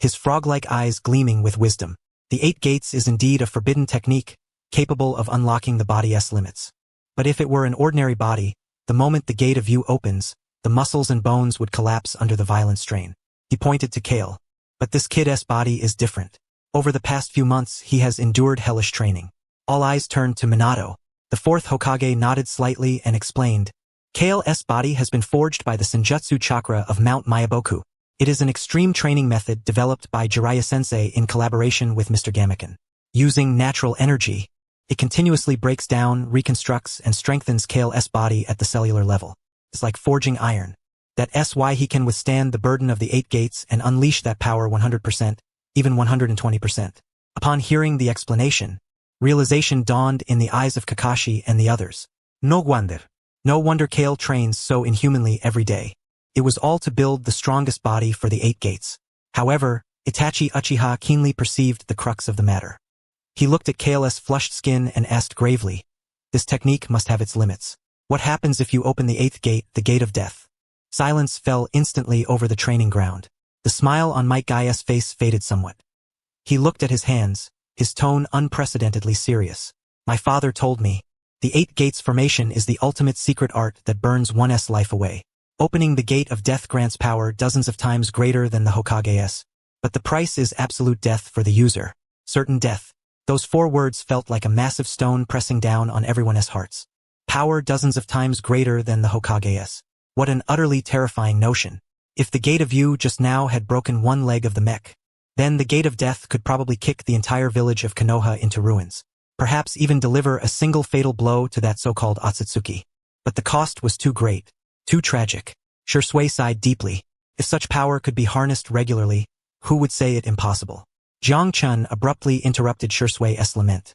his frog-like eyes gleaming with wisdom. The 8 gates is indeed a forbidden technique, capable of unlocking the body's limits. But if it were an ordinary body, the moment the gate of view opens, the muscles and bones would collapse under the violent strain. He pointed to Kale. But this kid's body is different. Over the past few months, he has endured hellish training. All eyes turned to Minato. The 4th Hokage nodded slightly and explained. Kale's body has been forged by the Senjutsu chakra of Mount Myaboku. It is an extreme training method developed by Jiraiya-sensei in collaboration with Mr. Gamaken. Using natural energy, it continuously breaks down, reconstructs, and strengthens Kale's body at the cellular level. It's like forging iron. That's why he can withstand the burden of the 8 gates and unleash that power 100%, even 120%. Upon hearing the explanation, realization dawned in the eyes of Kakashi and the others. No wonder Kale trains so inhumanly every day. It was all to build the strongest body for the 8 gates. However, Itachi Uchiha keenly perceived the crux of the matter. He looked at Kale's flushed skin and asked gravely, this technique must have its limits. What happens if you open the 8th gate, the gate of death? Silence fell instantly over the training ground. The smile on Might Guy's face faded somewhat. He looked at his hands, his tone unprecedentedly serious. My father told me, the 8 gates formation is the ultimate secret art that burns one's life away. Opening the gate of death grants power dozens of times greater than the Hokage's. But the price is absolute death for the user. Certain death. Those 4 words felt like a massive stone pressing down on everyone's hearts. Power dozens of times greater than the Hokage's. What an utterly terrifying notion. If the gate of view just now had broken one leg of the mech, then the gate of death could probably kick the entire village of Konoha into ruins. Perhaps even deliver a single fatal blow to that so-called Otsutsuki. But the cost was too great, too tragic. Shisui sighed deeply. If such power could be harnessed regularly, who would say it impossible? Jiang Chun abruptly interrupted Shisui's lament.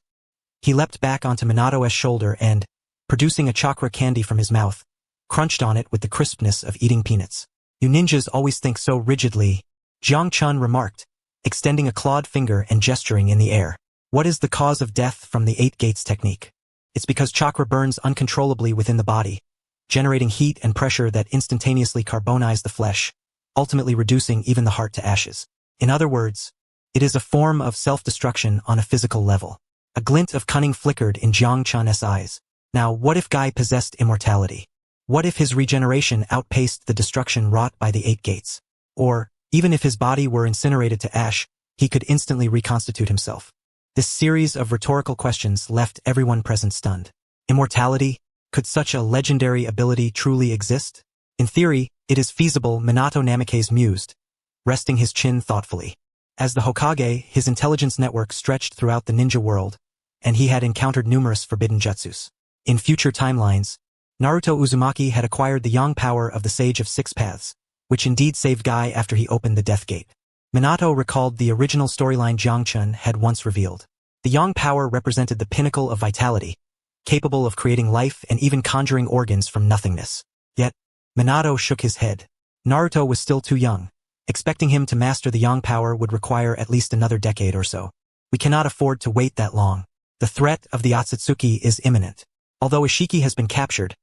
He leapt back onto Minato's shoulder and, producing a chakra candy from his mouth, crunched on it with the crispness of eating peanuts. You ninjas always think so rigidly, Jiang Chun remarked, extending a clawed finger and gesturing in the air. What is the cause of death from the 8 gates technique? It's because chakra burns uncontrollably within the body, generating heat and pressure that instantaneously carbonize the flesh, ultimately reducing even the heart to ashes. In other words, it is a form of self-destruction on a physical level. A glint of cunning flickered in Jiang Chun's eyes. Now, what if Guy possessed immortality? What if his regeneration outpaced the destruction wrought by the 8 gates? Or, even if his body were incinerated to ash, he could instantly reconstitute himself. This series of rhetorical questions left everyone present stunned. Immortality? Could such a legendary ability truly exist? In theory, it is feasible, Minato Namikaze mused, resting his chin thoughtfully. As the Hokage, his intelligence network stretched throughout the ninja world, and he had encountered numerous forbidden jutsus. In future timelines, Naruto Uzumaki had acquired the yang power of the Sage of 6 Paths, which indeed saved Guy after he opened the Death Gate. Minato recalled the original storyline Jiangchun had once revealed. The yang power represented the pinnacle of vitality, capable of creating life and even conjuring organs from nothingness. Yet, Minato shook his head. Naruto was still too young. Expecting him to master the yang power would require at least another decade or so. We cannot afford to wait that long. The threat of the Otsutsuki is imminent. Although Ishiki has been captured,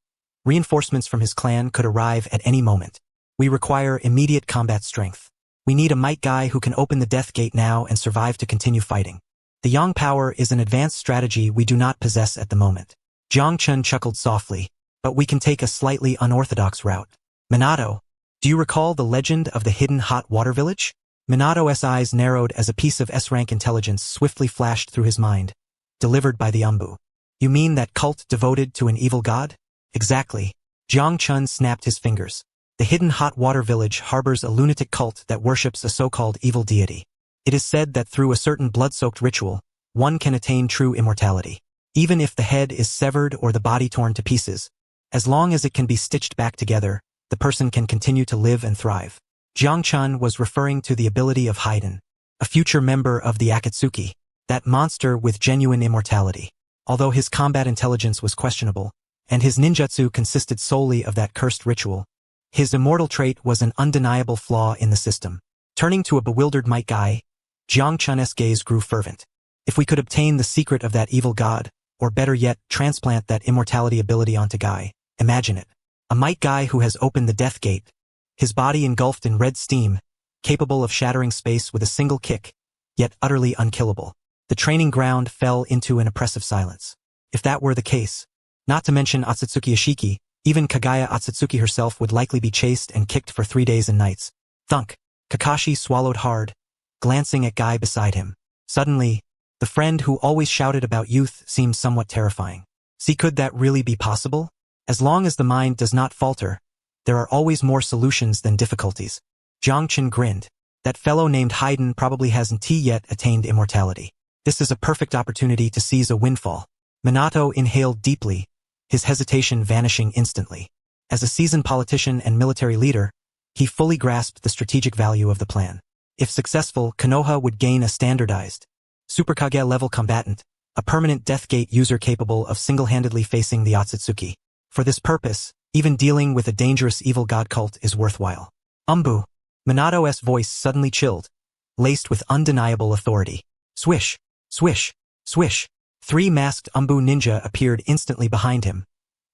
reinforcements from his clan could arrive at any moment. We require immediate combat strength. We need a might guy who can open the death gate now and survive to continue fighting. The yang power is an advanced strategy we do not possess at the moment. Jiangchun chuckled softly, but we can take a slightly unorthodox route. Minato, do you recall the legend of the hidden hot water village? Minato's eyes narrowed as a piece of S-rank intelligence swiftly flashed through his mind. Delivered by the Umbu. You mean that cult devoted to an evil god? Exactly. Jiangchun snapped his fingers. The hidden hot water village harbors a lunatic cult that worships a so-called evil deity. It is said that through a certain blood-soaked ritual, one can attain true immortality. Even if the head is severed or the body torn to pieces, as long as it can be stitched back together, the person can continue to live and thrive. Jiangchun was referring to the ability of Haiden, a future member of the Akatsuki, that monster with genuine immortality. Although his combat intelligence was questionable, and his ninjutsu consisted solely of that cursed ritual, his immortal trait was an undeniable flaw in the system. Turning to a bewildered might guy, Jiangchun's gaze grew fervent. If we could obtain the secret of that evil god, or better yet, transplant that immortality ability onto Guy, imagine it. A might guy who has opened the death gate, his body engulfed in red steam, capable of shattering space with a single kick, yet utterly unkillable. The training ground fell into an oppressive silence. If that were the case, not to mention Otsutsuki Ishiki, even Kaguya Otsutsuki herself would likely be chased and kicked for 3 days and nights. Thunk. Kakashi swallowed hard, glancing at Guy beside him. Suddenly, the friend who always shouted about youth seemed somewhat terrifying. See, could that really be possible? As long as the mind does not falter, there are always more solutions than difficulties. Jiangchun grinned. That fellow named Haiden probably hasn't yet attained immortality. This is a perfect opportunity to seize a windfall. Minato inhaled deeply, his hesitation vanishing instantly. As a seasoned politician and military leader, he fully grasped the strategic value of the plan. If successful, Konoha would gain a standardized, Superkage-level combatant, a permanent death gate user capable of single-handedly facing the Otsutsuki. For this purpose, even dealing with a dangerous evil god cult is worthwhile. Umbu. Minato's voice suddenly chilled, laced with undeniable authority. Swish, swish, swish. 3 masked Umbu ninja appeared instantly behind him,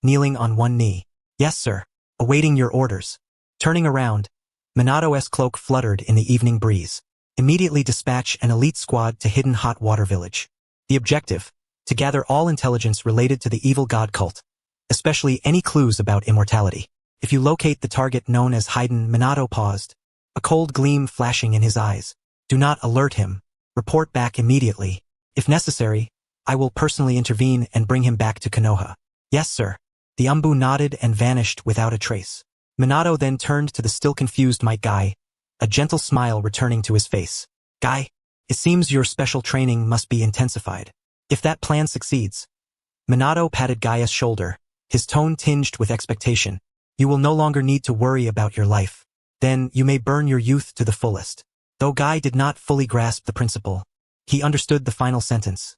kneeling on one knee. Yes, sir. Awaiting your orders. Turning around, Minato's cloak fluttered in the evening breeze. Immediately dispatch an elite squad to hidden hot water village. The objective, to gather all intelligence related to the evil god cult, especially any clues about immortality. If you locate the target known as Haiden, Minato paused, a cold gleam flashing in his eyes. Do not alert him. Report back immediately. If necessary, I will personally intervene and bring him back to Konoha. Yes, sir. The Umbu nodded and vanished without a trace. Minato then turned to the still confused might guy, a gentle smile returning to his face. Guy, it seems your special training must be intensified. If that plan succeeds. Minato patted Gaia's shoulder, his tone tinged with expectation. You will no longer need to worry about your life. Then you may burn your youth to the fullest. Though Guy did not fully grasp the principle, he understood the final sentence.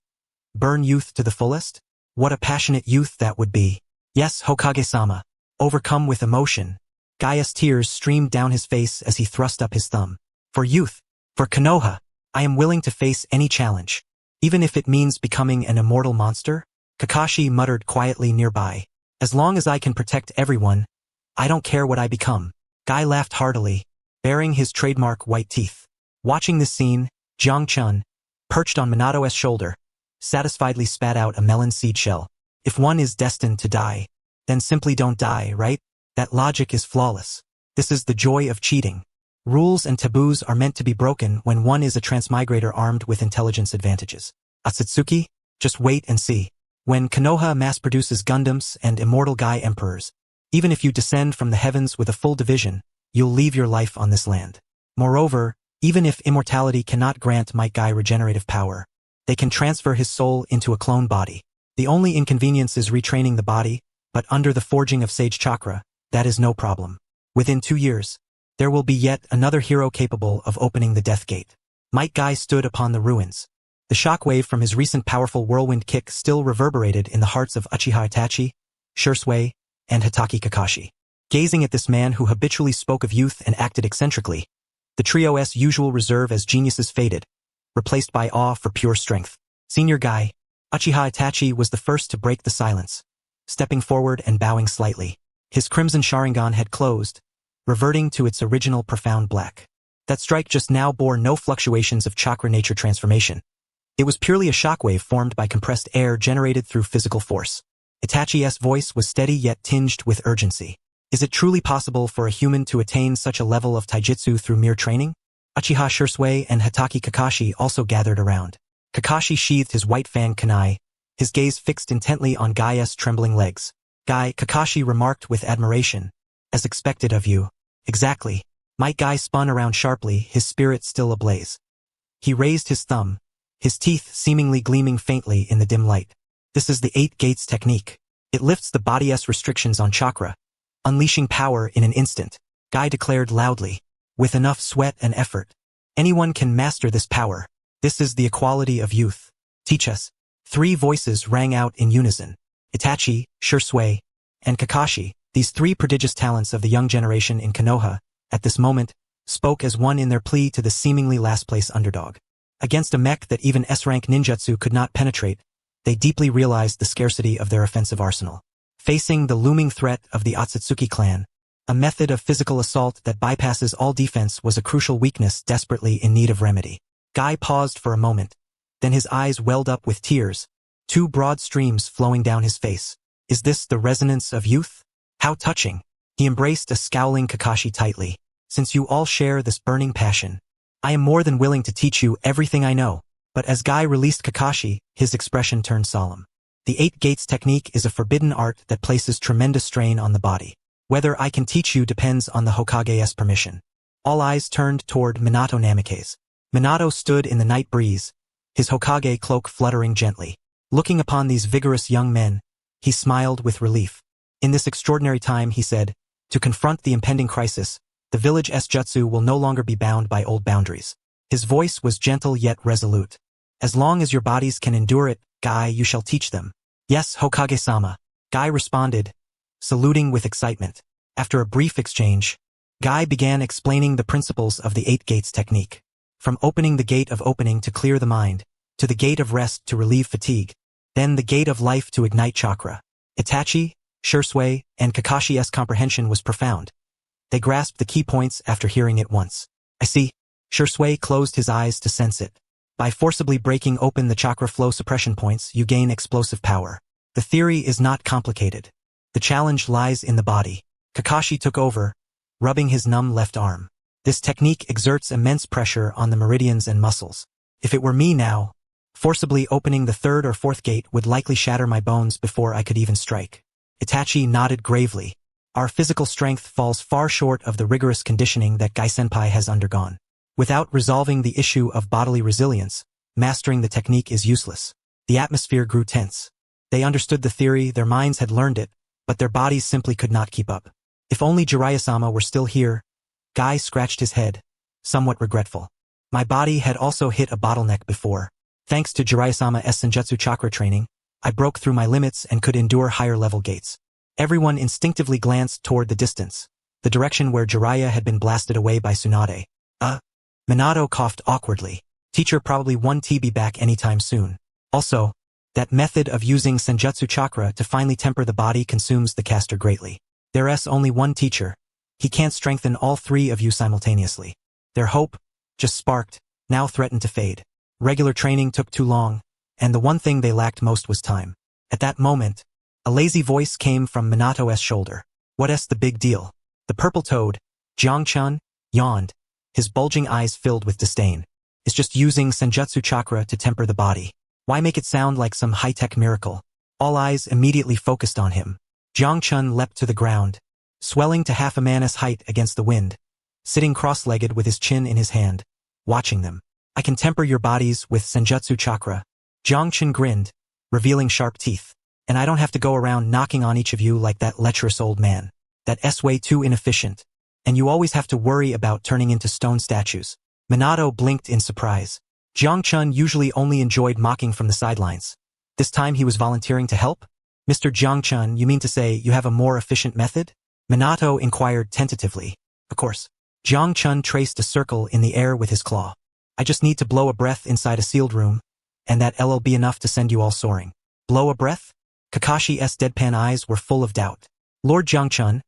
Burn youth to the fullest? What a passionate youth that would be. Yes, Hokage-sama. Overcome with emotion, Gaia's tears streamed down his face as he thrust up his thumb. For youth, for Konoha, I am willing to face any challenge. Even if it means becoming an immortal monster? Kakashi muttered quietly nearby. As long as I can protect everyone, I don't care what I become. Guy laughed heartily, baring his trademark white teeth. Watching this scene, Jiangchun, perched on Minato's shoulder, satisfiedly spat out a melon seed shell. If one is destined to die, then simply don't die, right? That logic is flawless. This is the joy of cheating. Rules and taboos are meant to be broken when one is a transmigrator armed with intelligence advantages. Otsutsuki? Just wait and see. When Konoha mass-produces Gundams and immortal Guy Emperors, even if you descend from the heavens with a full division, you'll leave your life on this land. Moreover, even if immortality cannot grant Might Guy regenerative power, they can transfer his soul into a clone body. The only inconvenience is retraining the body, but under the forging of Sage Chakra, that is no problem. Within 2 years, There will be yet another hero capable of opening the Death Gate. Might Guy stood upon the ruins. The shockwave from his recent powerful whirlwind kick still reverberated in the hearts of Uchiha Itachi, Shisui, and Hitaki Kakashi. Gazing at this man who habitually spoke of youth and acted eccentrically, the trio's usual reserve as geniuses faded, replaced by awe for pure strength. Senior Guy, Uchiha Itachi was the first to break the silence, stepping forward and bowing slightly. His crimson Sharingan had closed, reverting to its original profound black. That strike just now bore no fluctuations of chakra nature transformation. It was purely a shockwave formed by compressed air generated through physical force. Itachi's voice was steady yet tinged with urgency. Is it truly possible for a human to attain such a level of taijutsu through mere training? Uchiha Shisui and Hitaki Kakashi also gathered around. Kakashi sheathed his white fang kunai, his gaze fixed intently on Guy's trembling legs. Guy, Kakashi remarked with admiration. As expected of you. Exactly. Might Guy spun around sharply, his spirit still ablaze. He raised his thumb, his teeth seemingly gleaming faintly in the dim light. This is the 8 Gates technique. It lifts the body's restrictions on chakra, unleashing power in an instant. Guy declared loudly. With enough sweat and effort, anyone can master this power. This is the equality of youth. Teach us. 3 voices rang out in unison. Itachi, Shisui, and Kakashi, these 3 prodigious talents of the young generation in Konoha, at this moment, spoke as one in their plea to the seemingly last-place underdog. Against a mech that even S-rank ninjutsu could not penetrate, they deeply realized the scarcity of their offensive arsenal. Facing the looming threat of the Otsutsuki clan, a method of physical assault that bypasses all defense was a crucial weakness desperately in need of remedy. Guy paused for a moment, then his eyes welled up with tears, 2 broad streams flowing down his face. Is this the resonance of youth? How touching. He embraced a scowling Kakashi tightly. Since you all share this burning passion, I am more than willing to teach you everything I know. But as Guy released Kakashi, his expression turned solemn. The 8 Gates technique is a forbidden art that places tremendous strain on the body. Whether I can teach you depends on the Hokage's permission. All eyes turned toward Minato Namikaze. Minato stood in the night breeze, his Hokage cloak fluttering gently. Looking upon these vigorous young men, he smiled with relief. In this extraordinary time, he said, to confront the impending crisis, the village's jutsu will no longer be bound by old boundaries. His voice was gentle yet resolute. As long as your bodies can endure it, Guy, you shall teach them. Yes, Hokage-sama. Guy responded, saluting with excitement. After a brief exchange, Guy began explaining the principles of the 8 Gates technique. From opening the gate of opening to clear the mind, to the gate of rest to relieve fatigue, then the gate of life to ignite chakra. Itachi, Shisui, and Kakashi's comprehension was profound. They grasped the key points after hearing it once. I see. Shisui closed his eyes to sense it. By forcibly breaking open the chakra flow suppression points, you gain explosive power. The theory is not complicated. The challenge lies in the body. Kakashi took over, rubbing his numb left arm. This technique exerts immense pressure on the meridians and muscles. If it were me now, forcibly opening the 3rd or 4th gate would likely shatter my bones before I could even strike. Itachi nodded gravely. Our physical strength falls far short of the rigorous conditioning that Gai-senpai has undergone. Without resolving the issue of bodily resilience, mastering the technique is useless. The atmosphere grew tense. They understood the theory, their minds had learned it, but their bodies simply could not keep up. If only Jiraiya-sama were still here. Guy scratched his head, somewhat regretful. My body had also hit a bottleneck before. Thanks to Jiraiya-sama's senjutsu chakra training, I broke through my limits and could endure higher-level gates. Everyone instinctively glanced toward the distance, the direction where Jiraiya had been blasted away by Tsunade. Minato coughed awkwardly. Teacher probably won't be back anytime soon. Also, that method of using senjutsu chakra to finally temper the body consumes the caster greatly. There's only one teacher. He can't strengthen all 3 of you simultaneously. Their hope, just sparked, now threatened to fade. Regular training took too long, and the one thing they lacked most was time. At that moment, a lazy voice came from Minato's shoulder. What's the big deal? The purple toad, Jiangchun, yawned, his bulging eyes filled with disdain. It's just using senjutsu chakra to temper the body. Why make it sound like some high-tech miracle? All eyes immediately focused on him. Jiangchun leapt to the ground, swelling to half a man's height against the wind, sitting cross-legged with his chin in his hand, watching them. I can temper your bodies with senjutsu chakra. Jiangchun grinned, revealing sharp teeth. And I don't have to go around knocking on each of you like that lecherous old man. That's way too inefficient. and you always have to worry about turning into stone statues. Minato blinked in surprise. Jiang Chun usually only enjoyed mocking from the sidelines. This time he was volunteering to help? Mr. Jiang Chun, you mean to say you have a more efficient method? Minato inquired tentatively. Of course. Jiang Chun traced a circle in the air with his claw. I just need to blow a breath inside a sealed room, and that'll be enough to send you all soaring. Blow a breath? Kakashi's deadpan eyes were full of doubt. Lord Jiang Chun,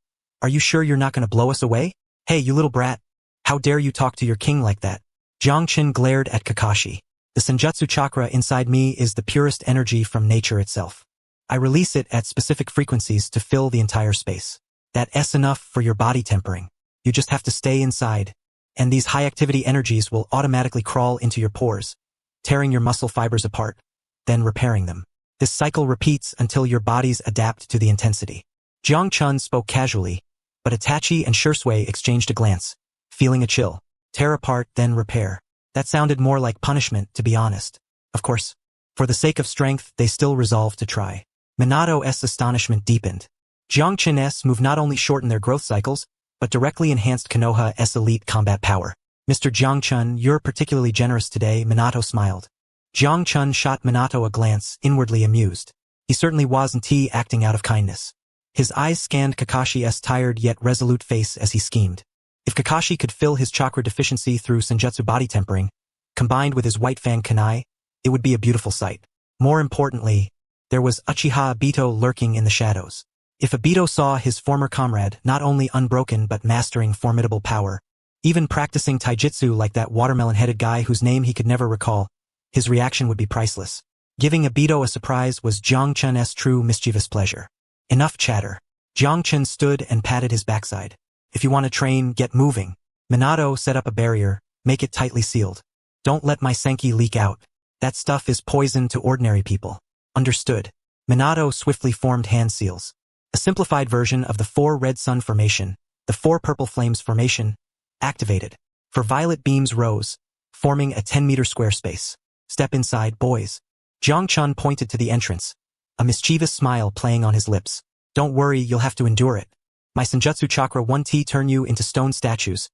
are you sure you're not going to blow us away? Hey, you little brat. How dare you talk to your king like that? Jiang Chun glared at Kakashi. The Senjutsu chakra inside me is the purest energy from nature itself. I release it at specific frequencies to fill the entire space. That's enough for your body tempering. You just have to stay inside, and these high-activity energies will automatically crawl into your pores, tearing your muscle fibers apart, then repairing them. This cycle repeats until your bodies adapt to the intensity. Jiang Chun spoke casually, but Itachi and Shisui exchanged a glance, feeling a chill. Tear apart, then repair. That sounded more like punishment, to be honest. Of course, for the sake of strength, they still resolved to try. Minato's astonishment deepened. Jiang Chun's move not only shortened their growth cycles, but directly enhanced Konoha's elite combat power. Mr. Jiang Chun, you're particularly generous today, Minato smiled. Jiang Chun shot Minato a glance, inwardly amused. He certainly wasn't acting out of kindness. His eyes scanned Kakashi's tired yet resolute face as he schemed. If Kakashi could fill his chakra deficiency through Senjutsu body tempering, combined with his white fang kunai, it would be a beautiful sight. More importantly, there was Uchiha Obito lurking in the shadows. If Obito saw his former comrade not only unbroken but mastering formidable power, even practicing taijutsu like that watermelon-headed guy whose name he could never recall, his reaction would be priceless. Giving Obito a surprise was Jiang Chun's true mischievous pleasure. Enough chatter. Jiang Chun stood and patted his backside. If you want to train, get moving. Minato set up a barrier, make it tightly sealed. Don't let my senki leak out. That stuff is poison to ordinary people. Understood. Minato swiftly formed hand seals. A simplified version of the 4 red sun formation, the 4 purple flames formation, activated. 4 violet beams rose, forming a 10-meter square space. Step inside, boys. Jiang Chun pointed to the entrance, a mischievous smile playing on his lips. Don't worry, you'll have to endure it. My Senjutsu chakra 1T turn you into stone statues,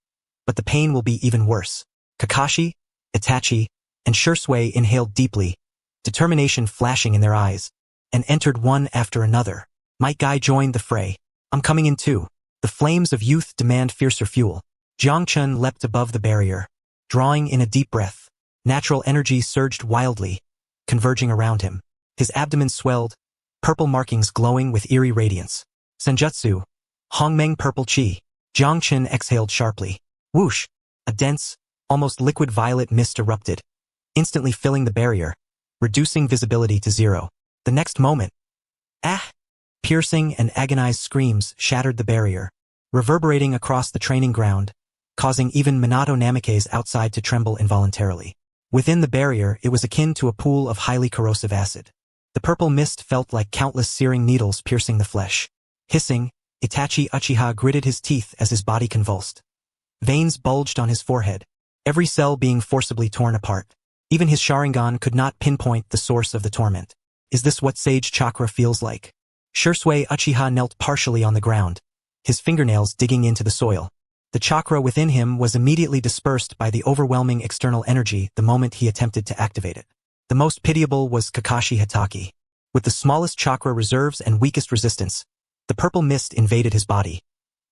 but the pain will be even worse. Kakashi, Itachi, and Shisui inhaled deeply, determination flashing in their eyes, and entered one after another. Might Guy joined the fray. I'm coming in too. The flames of youth demand fiercer fuel. Jiang Chun leapt above the barrier, drawing in a deep breath. Natural energy surged wildly, converging around him. His abdomen swelled, purple markings glowing with eerie radiance. Senjutsu, Hongmeng purple chi. Jiang Chun exhaled sharply. Whoosh! A dense, almost liquid violet mist erupted, instantly filling the barrier, reducing visibility to 0. The next moment, piercing and agonized screams shattered the barrier, reverberating across the training ground, causing even Minato Namikaze outside to tremble involuntarily. Within the barrier, it was akin to a pool of highly corrosive acid. The purple mist felt like countless searing needles piercing the flesh. Hissing, Itachi Uchiha gritted his teeth as his body convulsed. Veins bulged on his forehead, every cell being forcibly torn apart. Even his Sharingan could not pinpoint the source of the torment. Is this what Sage Chakra feels like? Shisui Uchiha knelt partially on the ground, his fingernails digging into the soil. The chakra within him was immediately dispersed by the overwhelming external energy the moment he attempted to activate it. The most pitiable was Kakashi Hatake. With the smallest chakra reserves and weakest resistance, the purple mist invaded his body.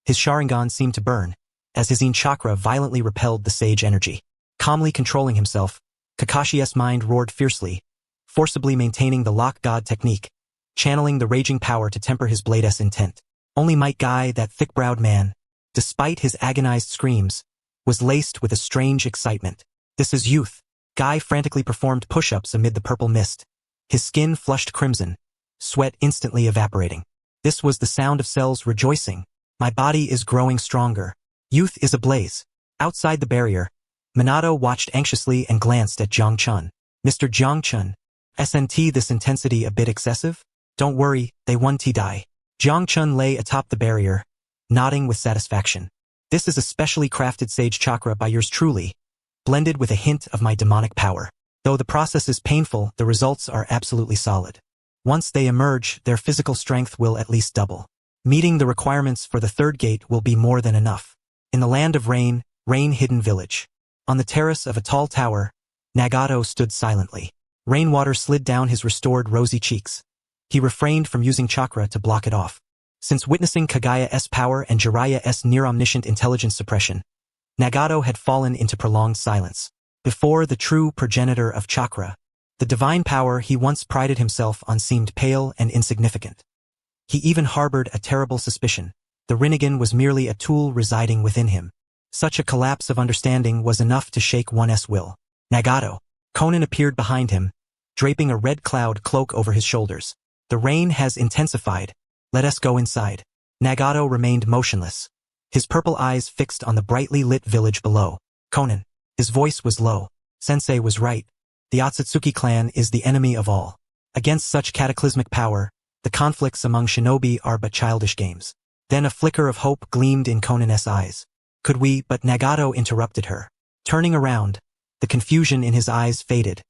His Sharingan seemed to burn, as his Yin chakra violently repelled the sage energy. Calmly controlling himself, Kakashi's mind roared fiercely, forcibly maintaining the lock god technique, channeling the raging power to temper his blade's intent. Only Might Guy, that thick-browed man, despite his agonized screams, was laced with a strange excitement. This is youth. Guy frantically performed push-ups amid the purple mist. His skin flushed crimson, sweat instantly evaporating. This was the sound of cells rejoicing. My body is growing stronger. Youth is ablaze. Outside the barrier, Minato watched anxiously and glanced at Jiang Chun. Mr. Jiang Chun, isn't this intensity a bit excessive? Don't worry, they won't die. Jiang Chun lay atop the barrier, nodding with satisfaction. This is a specially crafted sage chakra by yours truly, blended with a hint of my demonic power. Though the process is painful, the results are absolutely solid. Once they emerge, their physical strength will at least double. Meeting the requirements for the 3rd gate will be more than enough. In the land of rain-hidden village. On the terrace of a tall tower, Nagato stood silently. Rainwater slid down his restored rosy cheeks. He refrained from using chakra to block it off. Since witnessing Kagaya's power and Jiraiya's near-omniscient intelligence suppression, Nagato had fallen into prolonged silence. Before the true progenitor of chakra, the divine power he once prided himself on seemed pale and insignificant. He even harbored a terrible suspicion. The Rinnegan was merely a tool residing within him. Such a collapse of understanding was enough to shake one's will. Nagato. Conan appeared behind him, draping a red cloud cloak over his shoulders. The rain has intensified. Let us go inside. Nagato remained motionless, his purple eyes fixed on the brightly lit village below. Conan. His voice was low. Sensei was right. The Otsutsuki clan is the enemy of all. Against such cataclysmic power, the conflicts among shinobi are but childish games. Then a flicker of hope gleamed in Conan's eyes. Could we? But Nagato interrupted her. Turning around, the confusion in his eyes faded,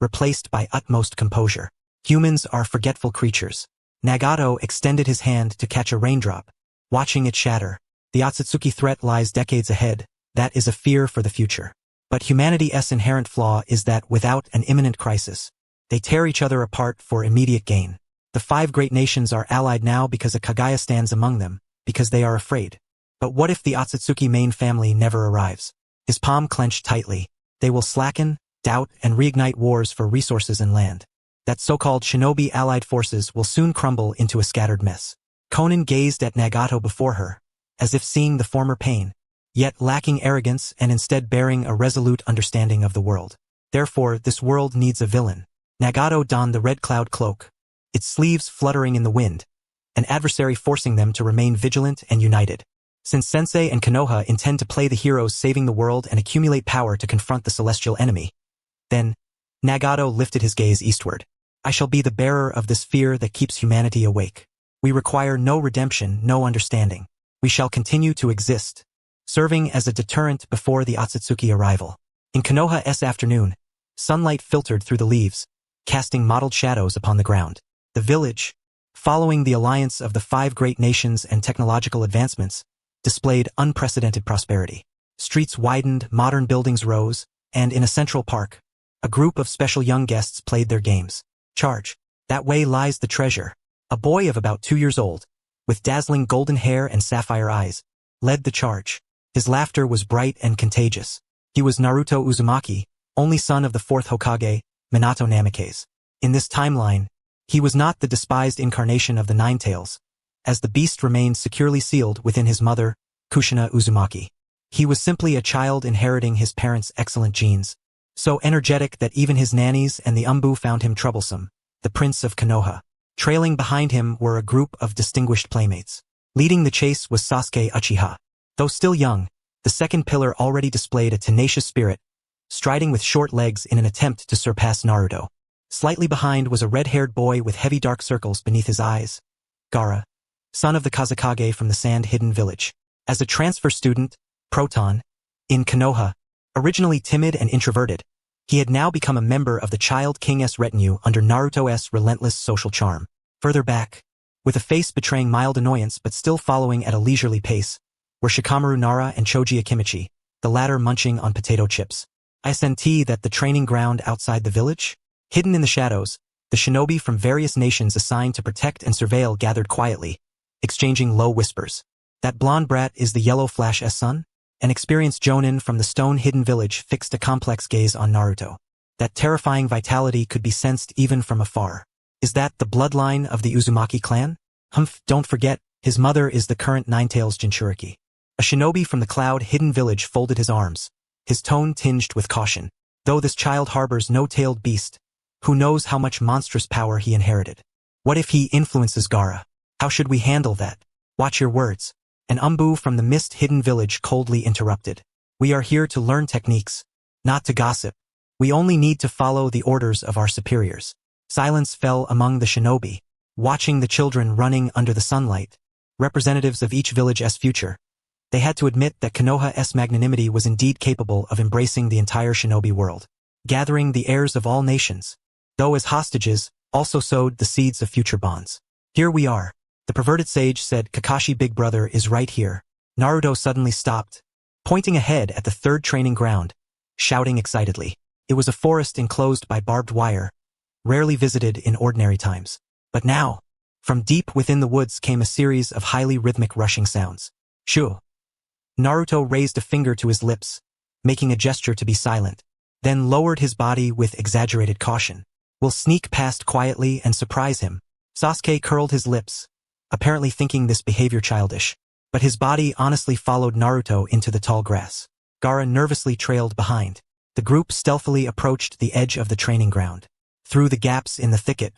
replaced by utmost composure. Humans are forgetful creatures. Nagato extended his hand to catch a raindrop, watching it shatter. The Otsutsuki threat lies decades ahead. That is a fear for the future. But humanity's inherent flaw is that without an imminent crisis, they tear each other apart for immediate gain. The 5 great nations are allied now because a Kagaya stands among them, because they are afraid. But what if the Otsutsuki main family never arrives? His palm clenched tightly. They will slacken, doubt, and reignite wars for resources and land. That so-called shinobi allied forces will soon crumble into a scattered mess. Conan gazed at Nagato before her, as if seeing the former pain, yet lacking arrogance and instead bearing a resolute understanding of the world. Therefore, this world needs a villain. Nagato donned the red cloud cloak, its sleeves fluttering in the wind, an adversary forcing them to remain vigilant and united. Since Sensei and Konoha intend to play the heroes saving the world and accumulate power to confront the celestial enemy, then, Nagato lifted his gaze eastward. I shall be the bearer of this fear that keeps humanity awake. We require no redemption, no understanding. We shall continue to exist, serving as a deterrent before the Otsutsuki arrival. In Konoha's afternoon, sunlight filtered through the leaves, casting mottled shadows upon the ground. The village, following the alliance of the 5 great nations and technological advancements, displayed unprecedented prosperity. Streets widened, modern buildings rose, and in a central park, a group of special young guests played their games. Charge. That way lies the treasure. A boy of about 2 years old, with dazzling golden hair and sapphire eyes, led the charge. His laughter was bright and contagious. He was Naruto Uzumaki, only son of the 4th Hokage, Minato Namikaze. In this timeline, he was not the despised incarnation of the Nine Tails, as the beast remained securely sealed within his mother, Kushina Uzumaki. He was simply a child inheriting his parents' excellent genes, so energetic that even his nannies and the umbu found him troublesome, the prince of Konoha. Trailing behind him were a group of distinguished playmates. Leading the chase was Sasuke Uchiha. Though still young, the second pillar already displayed a tenacious spirit, striding with short legs in an attempt to surpass Naruto. Slightly behind was a red-haired boy with heavy dark circles beneath his eyes, Gaara, son of the Kazekage from the sand-hidden village. As a transfer student, Proton, in Konoha, originally timid and introverted, he had now become a member of the Child King's retinue under Naruto's relentless social charm. Further back, with a face betraying mild annoyance but still following at a leisurely pace, were Shikamaru Nara and Choji Akimichi, the latter munching on potato chips. ISNT that the training ground outside the village? Hidden in the shadows, the shinobi from various nations assigned to protect and surveil gathered quietly, exchanging low whispers. That blonde brat is the Yellow Flash's son? An experienced jonin from the stone-hidden village fixed a complex gaze on Naruto. That terrifying vitality could be sensed even from afar. Is that the bloodline of the Uzumaki clan? Humph, don't forget, his mother is the current Ninetales Jinchuriki. A shinobi from the cloud-hidden village folded his arms, his tone tinged with caution. Though this child harbors no tailed beast, who knows how much monstrous power he inherited? What if he influences Gaara? How should we handle that? Watch your words. An umbu from the mist-hidden village coldly interrupted. We are here to learn techniques, not to gossip. We only need to follow the orders of our superiors. Silence fell among the shinobi, watching the children running under the sunlight, representatives of each village's future. They had to admit that Konoha's magnanimity was indeed capable of embracing the entire shinobi world, gathering the heirs of all nations, though as hostages, also sowed the seeds of future bonds. Here we are. The perverted sage said, Kakashi big brother is right here. Naruto suddenly stopped, pointing ahead at the third training ground, shouting excitedly. It was a forest enclosed by barbed wire, rarely visited in ordinary times. But now, from deep within the woods came a series of highly rhythmic rushing sounds. Shoo! Naruto raised a finger to his lips, making a gesture to be silent, then lowered his body with exaggerated caution. We'll sneak past quietly and surprise him. Sasuke curled his lips, apparently thinking this behavior childish, but his body honestly followed Naruto into the tall grass. Gaara nervously trailed behind. The group stealthily approached the edge of the training ground. Through the gaps in the thicket,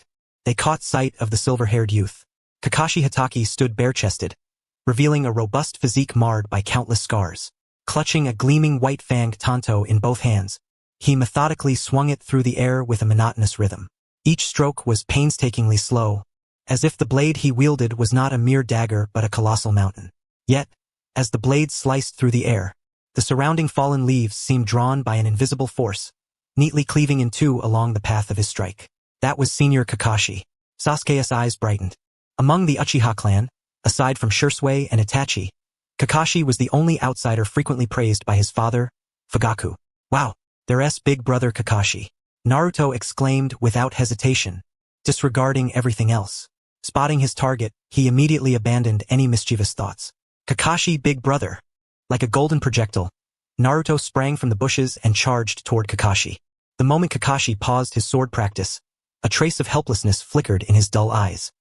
they caught sight of the silver-haired youth. Kakashi Hatake stood bare-chested, revealing a robust physique marred by countless scars. Clutching a gleaming white-fanged tanto in both hands, he methodically swung it through the air with a monotonous rhythm. Each stroke was painstakingly slow, as if the blade he wielded was not a mere dagger but a colossal mountain. Yet, as the blade sliced through the air, the surrounding fallen leaves seemed drawn by an invisible force, neatly cleaving in two along the path of his strike. That was Senior Kakashi. Sasuke's eyes brightened. Among the Uchiha clan, aside from Shisui and Itachi, Kakashi was the only outsider frequently praised by his father, Fugaku. Wow, there's big brother Kakashi. Naruto exclaimed without hesitation, disregarding everything else. Spotting his target, he immediately abandoned any mischievous thoughts. Kakashi, big brother. Like a golden projectile, Naruto sprang from the bushes and charged toward Kakashi. The moment Kakashi paused his sword practice, a trace of helplessness flickered in his dull eyes.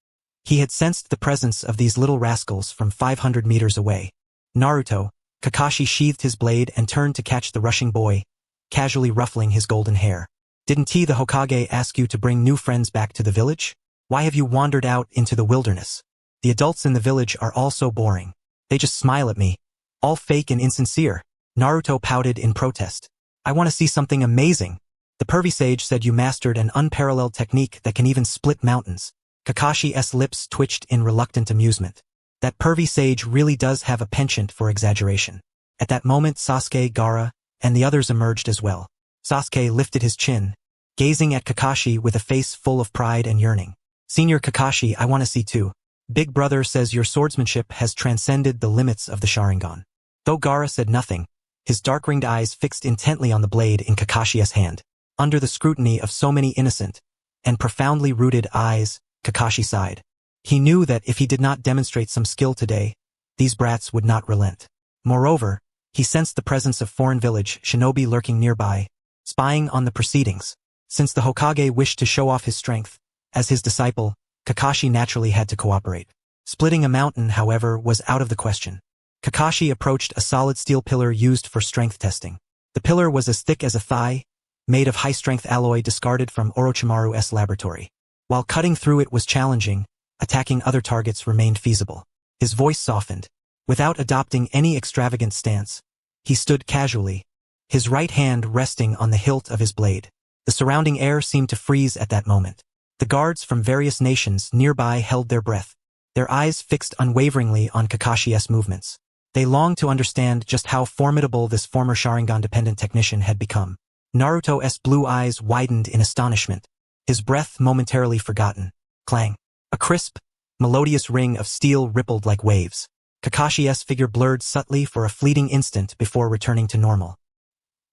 He had sensed the presence of these little rascals from 500 meters away. Naruto, Kakashi sheathed his blade and turned to catch the rushing boy, casually ruffling his golden hair. Didn't the Hokage ask you to bring new friends back to the village? Why have you wandered out into the wilderness? The adults in the village are all so boring. They just smile at me. All fake and insincere. Naruto pouted in protest. I want to see something amazing. The pervy sage said you mastered an unparalleled technique that can even split mountains. Kakashi's lips twitched in reluctant amusement. That pervy sage really does have a penchant for exaggeration. At that moment Sasuke, Gaara, and the others emerged as well. Sasuke lifted his chin, gazing at Kakashi with a face full of pride and yearning. Senior Kakashi, I want to see too. Big brother says your swordsmanship has transcended the limits of the Sharingan. Though Gaara said nothing, his dark-ringed eyes fixed intently on the blade in Kakashi's hand. Under the scrutiny of so many innocent and profoundly rooted eyes, Kakashi sighed. He knew that if he did not demonstrate some skill today, these brats would not relent. Moreover, he sensed the presence of foreign village shinobi lurking nearby, spying on the proceedings. Since the Hokage wished to show off his strength, as his disciple, Kakashi naturally had to cooperate. Splitting a mountain, however, was out of the question. Kakashi approached a solid steel pillar used for strength testing. The pillar was as thick as a thigh, made of high-strength alloy discarded from Orochimaru's laboratory. While cutting through it was challenging, attacking other targets remained feasible. His voice softened. Without adopting any extravagant stance, he stood casually, his right hand resting on the hilt of his blade. The surrounding air seemed to freeze at that moment. The guards from various nations nearby held their breath, their eyes fixed unwaveringly on Kakashi's movements. They longed to understand just how formidable this former Sharingan-dependent technician had become. Naruto's blue eyes widened in astonishment, his breath momentarily forgotten. Clang. A crisp, melodious ring of steel rippled like waves. Kakashi's figure blurred subtly for a fleeting instant before returning to normal.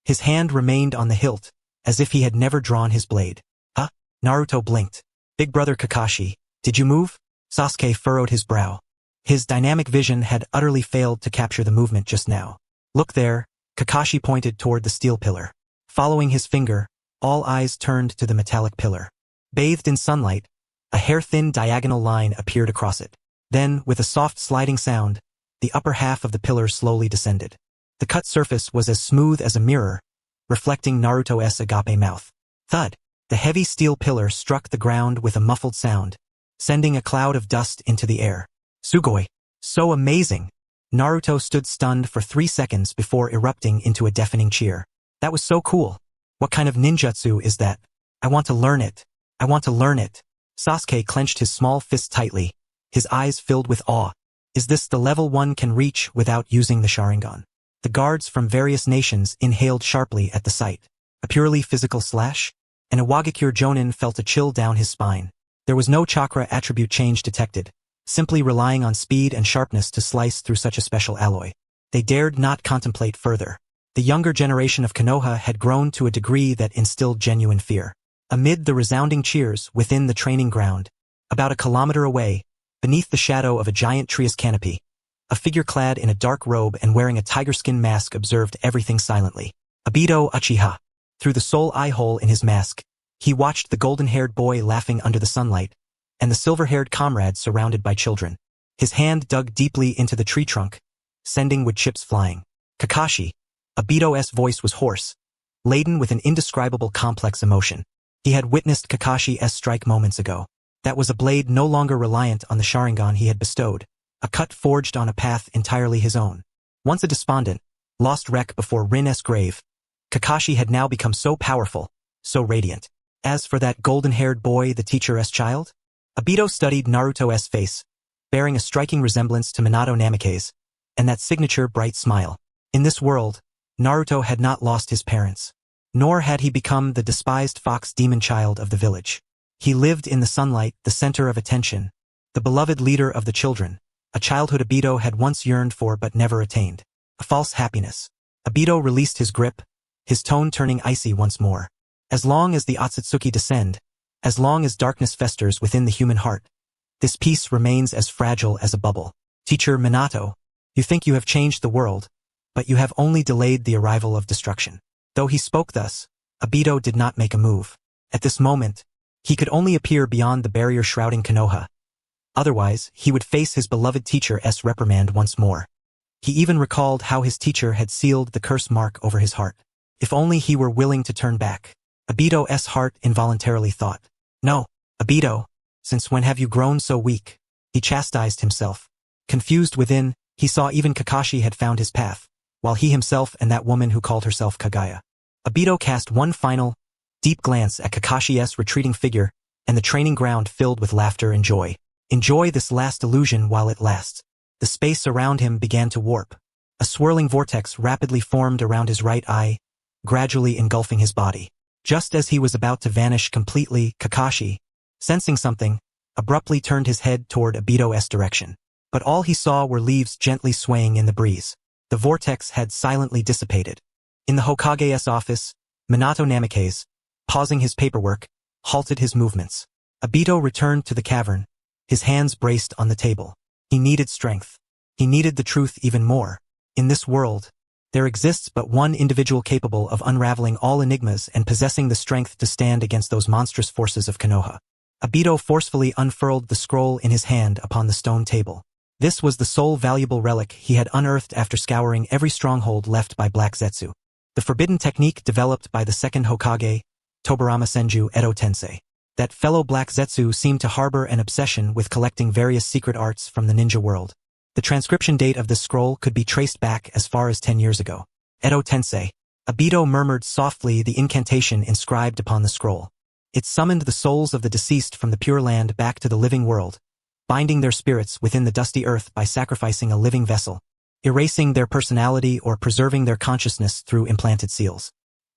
His hand remained on the hilt, as if he had never drawn his blade. Huh? Naruto blinked. Big brother Kakashi, did you move? Sasuke furrowed his brow. His dynamic vision had utterly failed to capture the movement just now. Look there, Kakashi pointed toward the steel pillar. Following his finger, all eyes turned to the metallic pillar. Bathed in sunlight, a hair-thin diagonal line appeared across it. Then, with a soft sliding sound, the upper half of the pillar slowly descended. The cut surface was as smooth as a mirror, reflecting Naruto's agape mouth. Thud! The heavy steel pillar struck the ground with a muffled sound, sending a cloud of dust into the air. Sugoi! So amazing! Naruto stood stunned for 3 seconds before erupting into a deafening cheer. That was so cool! What kind of ninjutsu is that? I want to learn it! I want to learn it! Sasuke clenched his small fist tightly, his eyes filled with awe. Is this the level one can reach without using the Sharingan? The guards from various nations inhaled sharply at the sight. A purely physical slash? And Iwagakure Jonin felt a chill down his spine. There was no chakra attribute change detected, simply relying on speed and sharpness to slice through such a special alloy. They dared not contemplate further. The younger generation of Konoha had grown to a degree that instilled genuine fear. Amid the resounding cheers within the training ground, about a kilometer away, beneath the shadow of a giant tree's canopy, a figure clad in a dark robe and wearing a tiger skin mask observed everything silently. Obito Uchiha. Through the sole eye hole in his mask, he watched the golden-haired boy laughing under the sunlight, and the silver-haired comrade surrounded by children. His hand dug deeply into the tree trunk, sending wood chips flying. Kakashi. Obito's voice was hoarse, laden with an indescribable complex emotion. He had witnessed Kakashi's strike moments ago. That was a blade no longer reliant on the Sharingan he had bestowed, a cut forged on a path entirely his own. Once a despondent, lost wreck before Rin's grave, Kakashi had now become so powerful, so radiant. As for that golden-haired boy, the teacher's child, Obito studied Naruto's face, bearing a striking resemblance to Minato Namikaze, and that signature bright smile. In this world, Naruto had not lost his parents, nor had he become the despised fox demon child of the village. He lived in the sunlight, the center of attention, the beloved leader of the children, a childhood Obito had once yearned for but never attained. A false happiness. Obito released his grip, his tone turning icy once more. As long as the Otsutsuki descend, as long as darkness festers within the human heart, this peace remains as fragile as a bubble. Teacher Minato, you think you have changed the world, but you have only delayed the arrival of destruction. Though he spoke thus, Obito did not make a move. At this moment, he could only appear beyond the barrier shrouding Konoha. Otherwise, he would face his beloved teacher's reprimand once more. He even recalled how his teacher had sealed the curse mark over his heart. If only he were willing to turn back. Obito's heart involuntarily thought. No, Obito, since when have you grown so weak? He chastised himself. Confused within, he saw even Kakashi had found his path, while he himself and that woman who called herself Kaguya. Obito cast one final, deep glance at Kakashi's retreating figure, and the training ground filled with laughter and joy. Enjoy this last illusion while it lasts. The space around him began to warp. A swirling vortex rapidly formed around his right eye, gradually engulfing his body. Just as he was about to vanish completely, Kakashi, sensing something, abruptly turned his head toward Obito's direction. But all he saw were leaves gently swaying in the breeze. The vortex had silently dissipated. In the Hokage's office, Minato Namikaze, pausing his paperwork, halted his movements. Obito returned to the cavern, his hands braced on the table. He needed strength. He needed the truth even more. In this world, there exists but one individual capable of unraveling all enigmas and possessing the strength to stand against those monstrous forces of Konoha. Obito forcefully unfurled the scroll in his hand upon the stone table. This was the sole valuable relic he had unearthed after scouring every stronghold left by Black Zetsu. The forbidden technique developed by the second Hokage, Tobirama Senju Edo Tensei. That fellow Black Zetsu seemed to harbor an obsession with collecting various secret arts from the ninja world. The transcription date of this scroll could be traced back as far as 10 years ago. Edo Tensei. Obito murmured softly the incantation inscribed upon the scroll. It summoned the souls of the deceased from the Pure Land back to the living world, binding their spirits within the dusty earth by sacrificing a living vessel, erasing their personality or preserving their consciousness through implanted seals.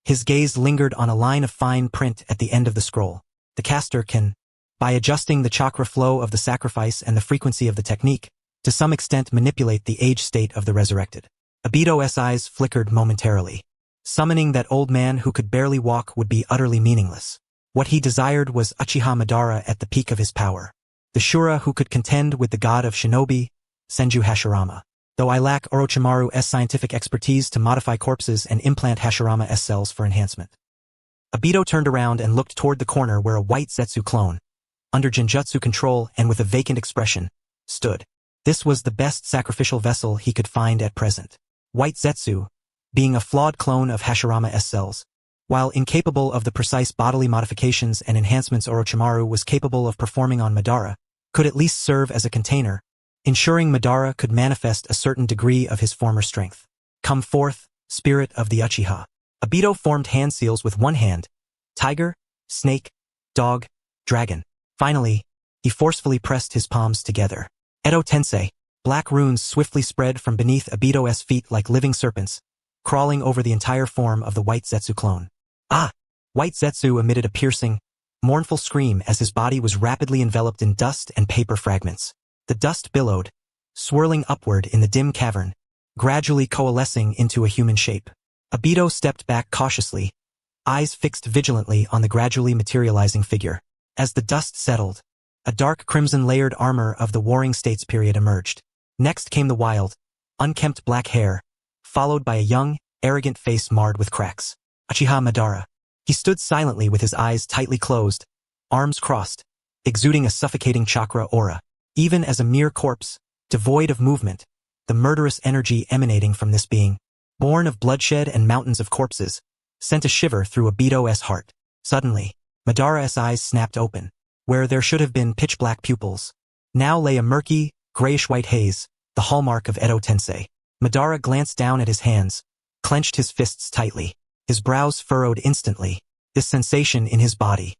His gaze lingered on a line of fine print at the end of the scroll. The caster can, by adjusting the chakra flow of the sacrifice and the frequency of the technique, to some extent manipulate the age state of the resurrected. Obito's eyes flickered momentarily. Summoning that old man who could barely walk would be utterly meaningless. What he desired was Uchiha Madara at the peak of his power. The Shura who could contend with the god of shinobi, Senju Hashirama. Though I lack Orochimaru's scientific expertise to modify corpses and implant Hashirama's cells for enhancement. Obito turned around and looked toward the corner where a white Zetsu clone, under Genjutsu control and with a vacant expression, stood. This was the best sacrificial vessel he could find at present. White Zetsu, being a flawed clone of Hashirama's cells, while incapable of the precise bodily modifications and enhancements Orochimaru was capable of performing on Madara, could at least serve as a container, ensuring Madara could manifest a certain degree of his former strength. Come forth, spirit of the Uchiha. Obito formed hand seals with one hand: tiger, snake, dog, dragon. Finally, he forcefully pressed his palms together. Edo Tensei. Black runes swiftly spread from beneath Obito's feet like living serpents, crawling over the entire form of the white Zetsu clone. Ah! White Zetsu emitted a piercing, mournful scream as his body was rapidly enveloped in dust and paper fragments. The dust billowed, swirling upward in the dim cavern, gradually coalescing into a human shape. Obito stepped back cautiously, eyes fixed vigilantly on the gradually materializing figure. As the dust settled, a dark crimson-layered armor of the Warring States period emerged. Next came the wild, unkempt black hair, followed by a young, arrogant face marred with cracks. Uchiha Madara. He stood silently with his eyes tightly closed, arms crossed, exuding a suffocating chakra aura. Even as a mere corpse, devoid of movement, the murderous energy emanating from this being, born of bloodshed and mountains of corpses, sent a shiver through Obito's heart. Suddenly, Madara's eyes snapped open. Where there should have been pitch-black pupils, now lay a murky, grayish-white haze, the hallmark of Edo Tensei. Madara glanced down at his hands, clenched his fists tightly. His brows furrowed instantly, this sensation in his body.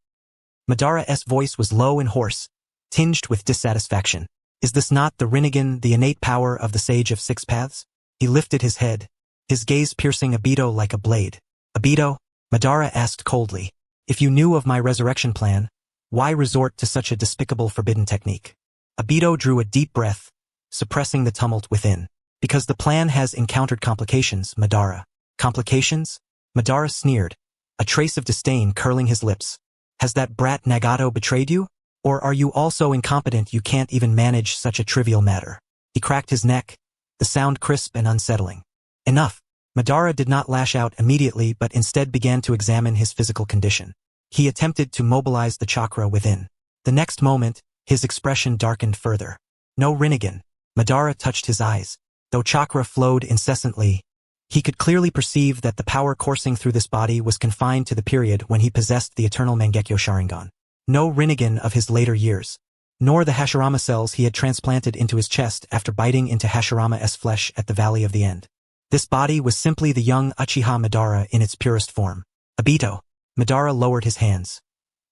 Madara's voice was low and hoarse, tinged with dissatisfaction. Is this not the Rinnegan, the innate power of the Sage of Six Paths? He lifted his head, his gaze piercing Obito like a blade. Obito, Madara asked coldly, if you knew of my resurrection plan, why resort to such a despicable forbidden technique? Obito drew a deep breath, suppressing the tumult within. Because the plan has encountered complications, Madara. Complications? Madara sneered, a trace of disdain curling his lips. Has that brat Nagato betrayed you? Or are you also incompetent you can't even manage such a trivial matter? He cracked his neck, the sound crisp and unsettling. Enough. Madara did not lash out immediately but instead began to examine his physical condition. He attempted to mobilize the chakra within. The next moment, his expression darkened further. No Rinnegan. Madara touched his eyes. Though chakra flowed incessantly, he could clearly perceive that the power coursing through this body was confined to the period when he possessed the eternal Mangekyo Sharingan. No Rinnegan of his later years, nor the Hashirama cells he had transplanted into his chest after biting into Hashirama's flesh at the Valley of the End. This body was simply the young Uchiha Madara in its purest form. Obito. Madara lowered his hands.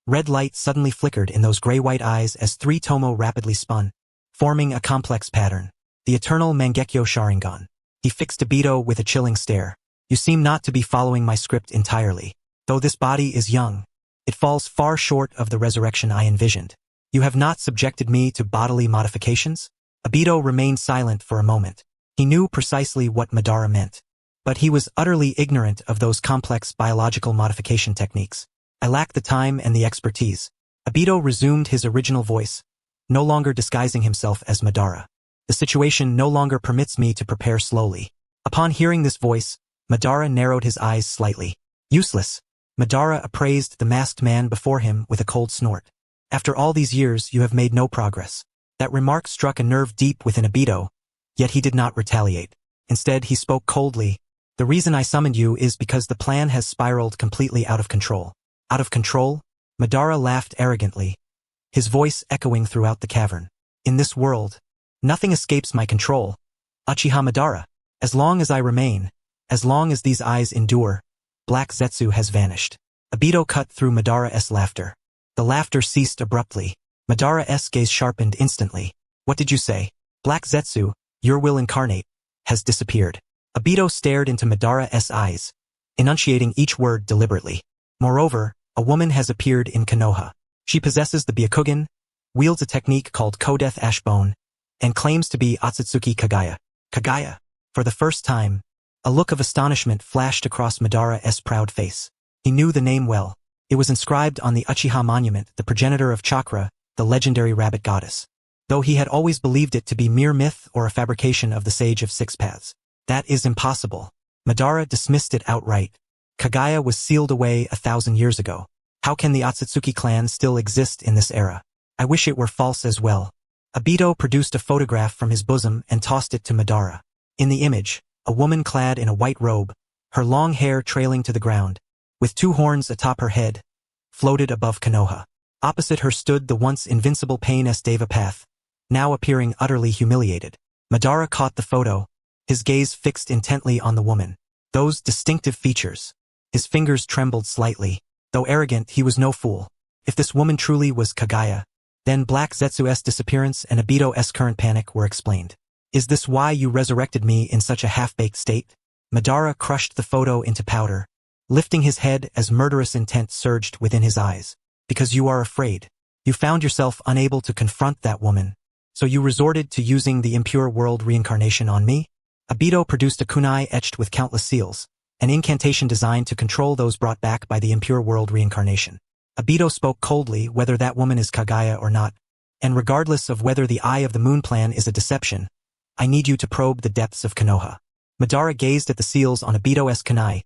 Red light suddenly flickered in those gray-white eyes as three tomo rapidly spun, forming a complex pattern. The eternal Mangekyo Sharingan. He fixed Obito with a chilling stare. You seem not to be following my script entirely. Though this body is young, it falls far short of the resurrection I envisioned. You have not subjected me to bodily modifications? Obito remained silent for a moment. He knew precisely what Madara meant. But he was utterly ignorant of those complex biological modification techniques. I lack the time and the expertise. Obito resumed his original voice, no longer disguising himself as Madara. The situation no longer permits me to prepare slowly. Upon hearing this voice, Madara narrowed his eyes slightly. Useless. Madara appraised the masked man before him with a cold snort. After all these years, you have made no progress. That remark struck a nerve deep within Obito, yet he did not retaliate. Instead, he spoke coldly. The reason I summoned you is because the plan has spiraled completely out of control. Out of control? Madara laughed arrogantly, his voice echoing throughout the cavern. In this world, nothing escapes my control. Uchiha Madara. As long as I remain, as long as these eyes endure, Black Zetsu has vanished. Obito cut through Madara's laughter. The laughter ceased abruptly. Madara's gaze sharpened instantly. What did you say? Black Zetsu, your will incarnate, has disappeared. Obito stared into Madara's eyes, enunciating each word deliberately. Moreover, a woman has appeared in Konoha. She possesses the Byakugan, wields a technique called Kodeath Ashbone, and claims to be Otsutsuki Kagaya. Kagaya. For the first time, a look of astonishment flashed across Madara's proud face. He knew the name well. It was inscribed on the Uchiha monument, the progenitor of Chakra, the legendary rabbit goddess. Though he had always believed it to be mere myth or a fabrication of the Sage of Six Paths. That is impossible. Madara dismissed it outright. Kagaya was sealed away 1,000 years ago. How can the Otsutsuki clan still exist in this era? I wish it were false as well. Obito produced a photograph from his bosom and tossed it to Madara. In the image, a woman clad in a white robe, her long hair trailing to the ground, with two horns atop her head, floated above Konoha. Opposite her stood the once invincible Pain-S Deva Path, now appearing utterly humiliated. Madara caught the photo, his gaze fixed intently on the woman. Those distinctive features. His fingers trembled slightly. Though arrogant, he was no fool. If this woman truly was Kagaya, then Black Zetsu's disappearance and Obito's current panic were explained. Is this why you resurrected me in such a half-baked state? Madara crushed the photo into powder, lifting his head as murderous intent surged within his eyes. Because you are afraid. You found yourself unable to confront that woman, so you resorted to using the impure world reincarnation on me? Obito produced a kunai etched with countless seals, an incantation designed to control those brought back by the impure world reincarnation. Obito spoke coldly, whether that woman is Kaguya or not, and regardless of whether the Eye of the Moon plan is a deception, I need you to probe the depths of Konoha. Madara gazed at the seals on Obito's kunai,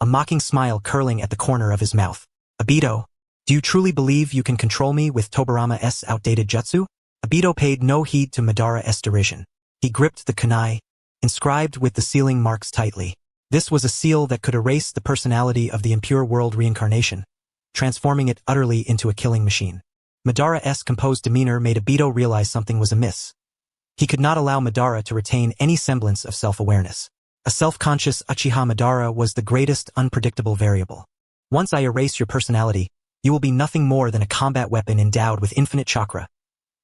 a mocking smile curling at the corner of his mouth. Obito, do you truly believe you can control me with Tobirama's outdated jutsu? Obito paid no heed to Madara's derision. He gripped the kunai, inscribed with the sealing marks tightly. This was a seal that could erase the personality of the impure world reincarnation, transforming it utterly into a killing machine. Madara's composed demeanor made Obito realize something was amiss. He could not allow Madara to retain any semblance of self-awareness. A self-conscious Uchiha Madara was the greatest unpredictable variable. Once I erase your personality, you will be nothing more than a combat weapon endowed with infinite chakra.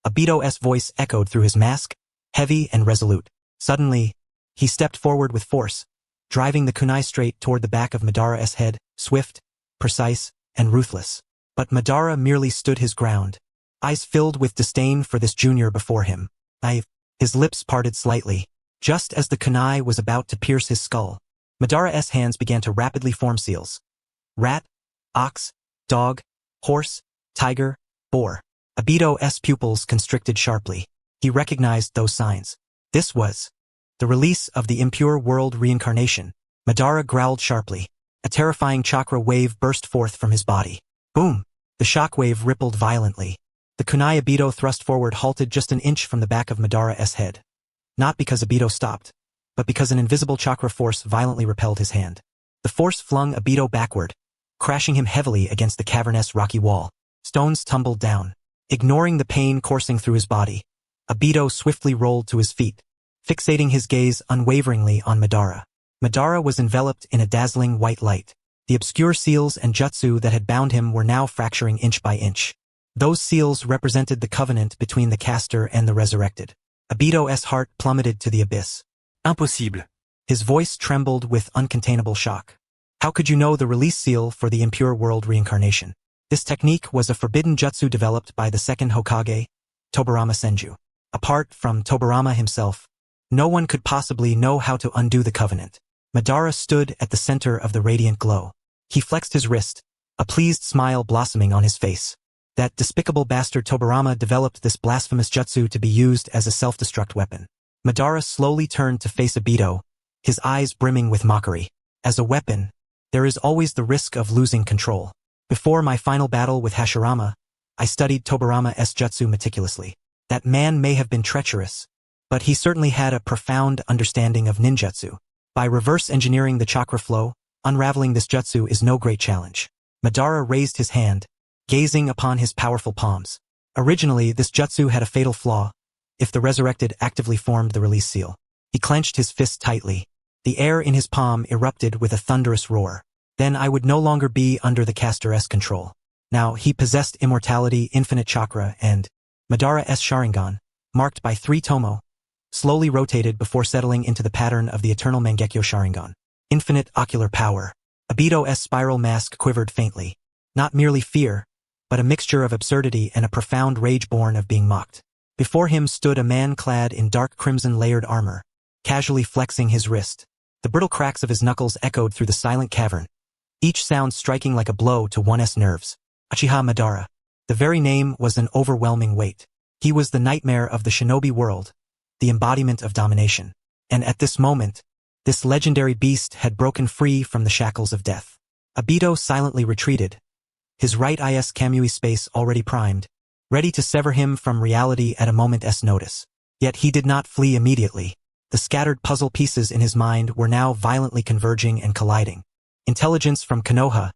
Obito's voice echoed through his mask, heavy and resolute. Suddenly, he stepped forward with force, driving the kunai straight toward the back of Madara's head, swift, precise, and ruthless. But Madara merely stood his ground, eyes filled with disdain for this junior before him. His lips parted slightly. Just as the kunai was about to pierce his skull, Madara's hands began to rapidly form seals. Rat, ox, dog, horse, tiger, boar. Obito's pupils constricted sharply. He recognized those signs. This was the release of the impure world reincarnation. Madara growled sharply. A terrifying chakra wave burst forth from his body. Boom! The shock wave rippled violently. The kunai Obito thrust forward halted just an inch from the back of Madara's head. Not because Obito stopped, but because an invisible chakra force violently repelled his hand. The force flung Obito backward, crashing him heavily against the cavernous rocky wall. Stones tumbled down. Ignoring the pain coursing through his body, Obito swiftly rolled to his feet, fixating his gaze unwaveringly on Madara. Madara was enveloped in a dazzling white light. The obscure seals and jutsu that had bound him were now fracturing inch by inch. Those seals represented the covenant between the caster and the resurrected. Obito's heart plummeted to the abyss. Impossible. His voice trembled with uncontainable shock. How could you know the release seal for the impure world reincarnation? This technique was a forbidden jutsu developed by the second Hokage, Tobirama Senju. Apart from Tobirama himself, no one could possibly know how to undo the covenant. Madara stood at the center of the radiant glow. He flexed his wrist, a pleased smile blossoming on his face. That despicable bastard Tobirama developed this blasphemous jutsu to be used as a self-destruct weapon. Madara slowly turned to face Obito, his eyes brimming with mockery. As a weapon, there is always the risk of losing control. Before my final battle with Hashirama, I studied Tobirama's jutsu meticulously. That man may have been treacherous, but he certainly had a profound understanding of ninjutsu. By reverse engineering the chakra flow, unraveling this jutsu is no great challenge. Madara raised his hand, gazing upon his powerful palms. Originally, this jutsu had a fatal flaw. If the resurrected actively formed the release seal, he clenched his fist tightly. The air in his palm erupted with a thunderous roar. Then I would no longer be under the caster's control. Now he possessed immortality, infinite chakra, and Madara's Sharingan, marked by 3 tomo, slowly rotated before settling into the pattern of the eternal Mangekyo Sharingan. Infinite ocular power. Obito's spiral mask quivered faintly. Not merely fear, but a mixture of absurdity and a profound rage born of being mocked. Before him stood a man clad in dark crimson layered armor, casually flexing his wrist. The brittle cracks of his knuckles echoed through the silent cavern, each sound striking like a blow to one's nerves. Uchiha Madara. The very name was an overwhelming weight. He was the nightmare of the shinobi world, the embodiment of domination. And at this moment, this legendary beast had broken free from the shackles of death. Obito silently retreated, his right is Kamui space already primed, ready to sever him from reality at a moment's notice. Yet he did not flee immediately. The scattered puzzle pieces in his mind were now violently converging and colliding. Intelligence from Konoha,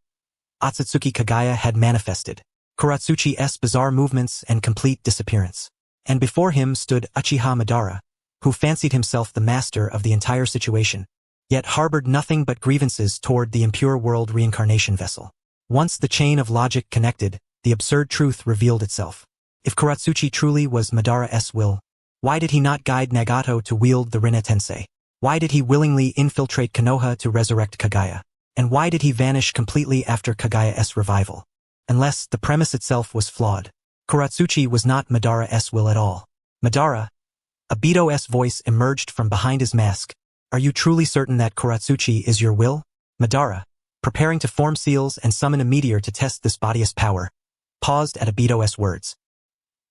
Otsutsuki Kaguya had manifested. Kuratsuchi's bizarre movements and complete disappearance. And before him stood Uchiha Madara, who fancied himself the master of the entire situation, yet harbored nothing but grievances toward the impure world reincarnation vessel. Once the chain of logic connected, the absurd truth revealed itself. If Kuratsuchi truly was Madara's will, why did he not guide Nagato to wield the Rinne Tensei? Why did he willingly infiltrate Konoha to resurrect Kaguya? And why did he vanish completely after Kaguya's revival? Unless the premise itself was flawed. Kuratsuchi was not Madara's will at all. Madara, Obito's voice emerged from behind his mask, Are you truly certain that Kuratsuchi is your will? Madara, preparing to form seals and summon a meteor to test this body's power, paused at Obito's words.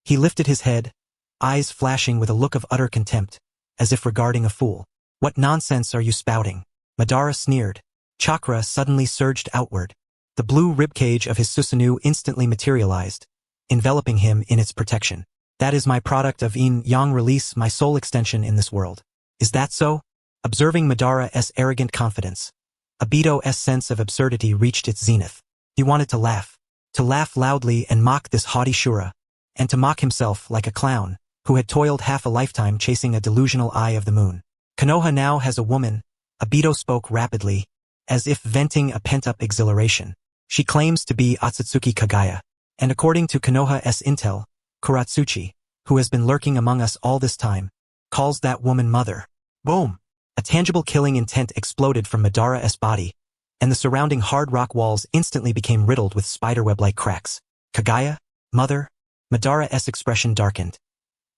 He lifted his head, eyes flashing with a look of utter contempt, as if regarding a fool. What nonsense are you spouting? Madara sneered. Chakra suddenly surged outward. The blue ribcage of his Susanoo instantly materialized, enveloping him in its protection. That is my product of yin-yang release, my soul extension in this world. Is that so? Observing Madara's arrogant confidence, Obito's sense of absurdity reached its zenith. He wanted to laugh loudly and mock this haughty Shura, and to mock himself like a clown, who had toiled half a lifetime chasing a delusional eye of the moon. Konoha now has a woman, Obito spoke rapidly, as if venting a pent-up exhilaration. She claims to be Otsutsuki Kagaya, and according to Konoha's intel, Kuratsuchi, who has been lurking among us all this time, calls that woman mother. Boom! A tangible killing intent exploded from Madara's body, and the surrounding hard rock walls instantly became riddled with spiderweb-like cracks. Kagaya? Mother? Madara's expression darkened.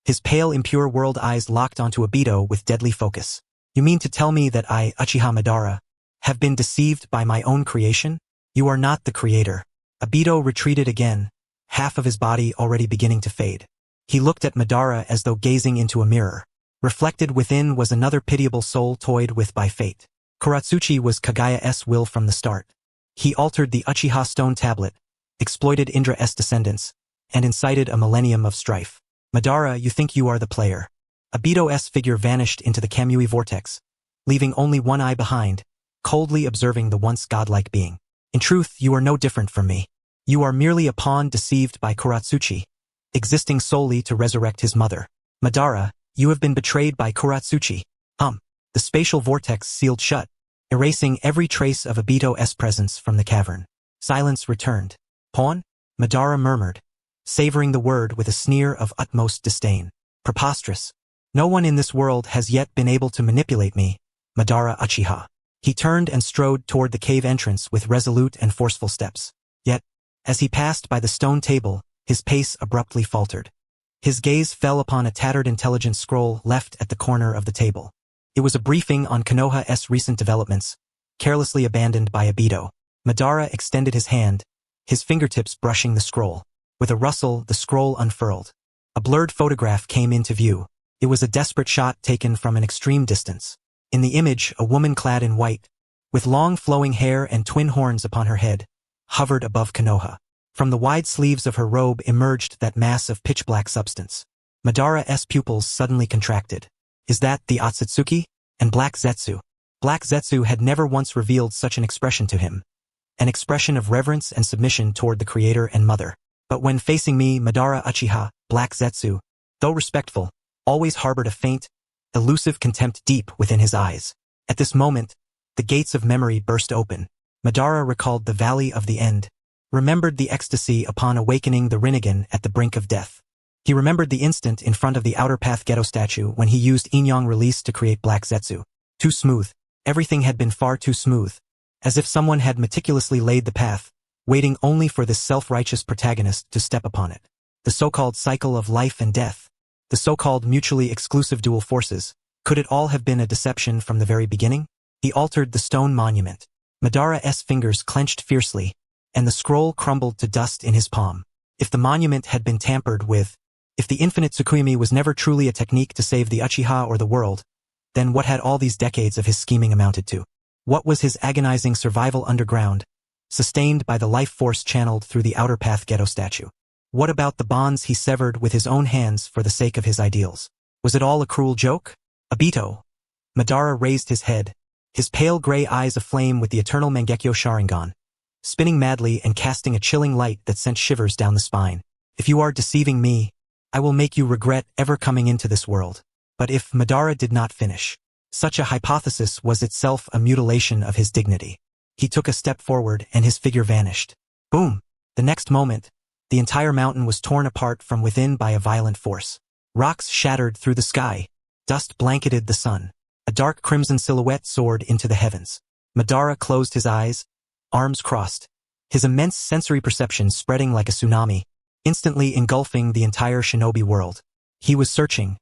His pale, impure world eyes locked onto Obito with deadly focus. You mean to tell me that I, Uchiha Madara, have been deceived by my own creation? You are not the creator. Obito retreated again, half of his body already beginning to fade. He looked at Madara as though gazing into a mirror. Reflected within was another pitiable soul toyed with by fate. Kuratsuchi was Kagaya's will from the start. He altered the Uchiha stone tablet, exploited Indra's descendants, and incited a millennium of strife. Madara, you think you are the player. Obito's figure vanished into the Kamui vortex, leaving only one eye behind, coldly observing the once godlike being. In truth, you are no different from me. You are merely a pawn deceived by Kuratsuchi, existing solely to resurrect his mother. Madara, you have been betrayed by Kuratsuchi. The spatial vortex sealed shut, erasing every trace of Obito's presence from the cavern. Silence returned. Pawn? Madara murmured, savoring the word with a sneer of utmost disdain. Preposterous. No one in this world has yet been able to manipulate me, Madara Uchiha. He turned and strode toward the cave entrance with resolute and forceful steps. Yet, as he passed by the stone table, his pace abruptly faltered. His gaze fell upon a tattered intelligence scroll left at the corner of the table. It was a briefing on Konoha's recent developments, carelessly abandoned by Obito. Madara extended his hand, his fingertips brushing the scroll. With a rustle, the scroll unfurled. A blurred photograph came into view. It was a desperate shot taken from an extreme distance. In the image, a woman clad in white, with long flowing hair and twin horns upon her head, hovered above Konoha. From the wide sleeves of her robe emerged that mass of pitch-black substance. Madara's pupils suddenly contracted. Is that the Otsutsuki? And Black Zetsu? Black Zetsu had never once revealed such an expression to him. An expression of reverence and submission toward the creator and mother. But when facing me, Madara Uchiha, Black Zetsu, though respectful, always harbored a faint, elusive contempt deep within his eyes. At this moment, the gates of memory burst open. Madara recalled the Valley of the End, remembered the ecstasy upon awakening the Rinnegan at the brink of death. He remembered the instant in front of the Outer Path Ghetto statue when he used yin-yang release to create Black Zetsu. Too smooth. Everything had been far too smooth. As if someone had meticulously laid the path, waiting only for this self-righteous protagonist to step upon it. The so-called cycle of life and death. The so-called mutually exclusive dual forces. Could it all have been a deception from the very beginning? He altered the stone monument. Madara's fingers clenched fiercely, and the scroll crumbled to dust in his palm. If the monument had been tampered with, if the infinite Tsukuyomi was never truly a technique to save the Uchiha or the world, then what had all these decades of his scheming amounted to? What was his agonizing survival underground, sustained by the life force channeled through the Outer Path Ghetto statue? What about the bonds he severed with his own hands for the sake of his ideals? Was it all a cruel joke? Obito. Madara raised his head, his pale gray eyes aflame with the eternal Mangekyo Sharingan, spinning madly and casting a chilling light that sent shivers down the spine. If you are deceiving me, I will make you regret ever coming into this world. But if Madara did not finish, such a hypothesis was itself a mutilation of his dignity. He took a step forward and his figure vanished. Boom! The next moment, the entire mountain was torn apart from within by a violent force. Rocks shattered through the sky. Dust blanketed the sun. A dark crimson silhouette soared into the heavens. Madara closed his eyes, arms crossed, his immense sensory perception spreading like a tsunami, instantly engulfing the entire shinobi world. He was searching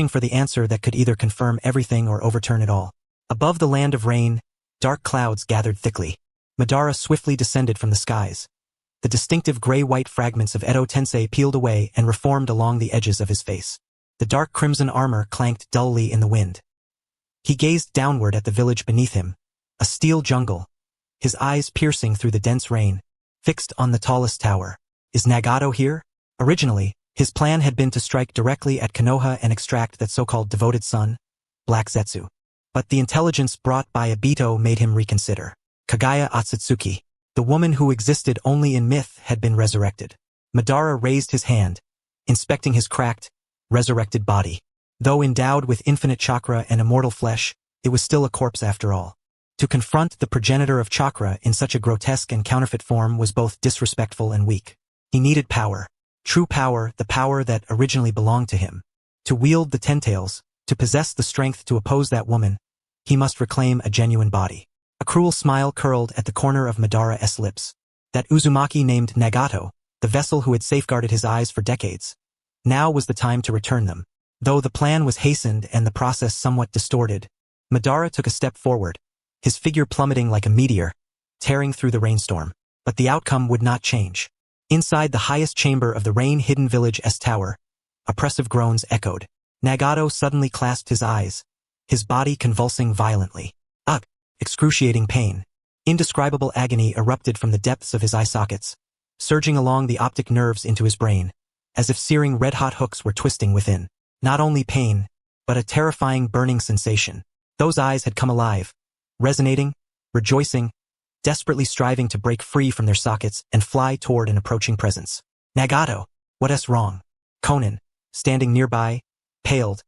for the answer that could either confirm everything or overturn it all. Above the land of rain, dark clouds gathered thickly. Madara swiftly descended from the skies. The distinctive gray-white fragments of Edo Tensei peeled away and reformed along the edges of his face. The dark crimson armor clanked dully in the wind. He gazed downward at the village beneath him, a steel jungle, his eyes piercing through the dense rain, fixed on the tallest tower. Is Nagato here? Originally, his plan had been to strike directly at Konoha and extract that so-called devoted son, Black Zetsu. But the intelligence brought by Obito made him reconsider. Kaguya Otsutsuki, the woman who existed only in myth, had been resurrected. Madara raised his hand, inspecting his cracked, resurrected body. Though endowed with infinite chakra and immortal flesh, it was still a corpse after all. To confront the progenitor of chakra in such a grotesque and counterfeit form was both disrespectful and weak. He needed power. True power, the power that originally belonged to him. To wield the Ten Tails, to possess the strength to oppose that woman, he must reclaim a genuine body. A cruel smile curled at the corner of Madara's lips. That Uzumaki named Nagato, the vessel who had safeguarded his eyes for decades. Now was the time to return them. Though the plan was hastened and the process somewhat distorted, Madara took a step forward, his figure plummeting like a meteor, tearing through the rainstorm. But the outcome would not change. Inside the highest chamber of the rain-hidden village's tower, oppressive groans echoed. Nagato suddenly clasped his eyes, his body convulsing violently. Ugh! Excruciating pain. Indescribable agony erupted from the depths of his eye sockets, surging along the optic nerves into his brain, as if searing red-hot hooks were twisting within. Not only pain, but a terrifying burning sensation. Those eyes had come alive, resonating, rejoicing, desperately striving to break free from their sockets and fly toward an approaching presence. Nagato, what's wrong? Konan, standing nearby, paled,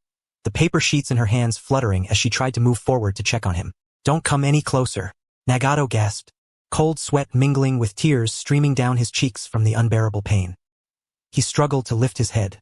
the paper sheets in her hands fluttering as she tried to move forward to check on him. Don't come any closer, Nagato gasped, cold sweat mingling with tears streaming down his cheeks from the unbearable pain. He struggled to lift his head.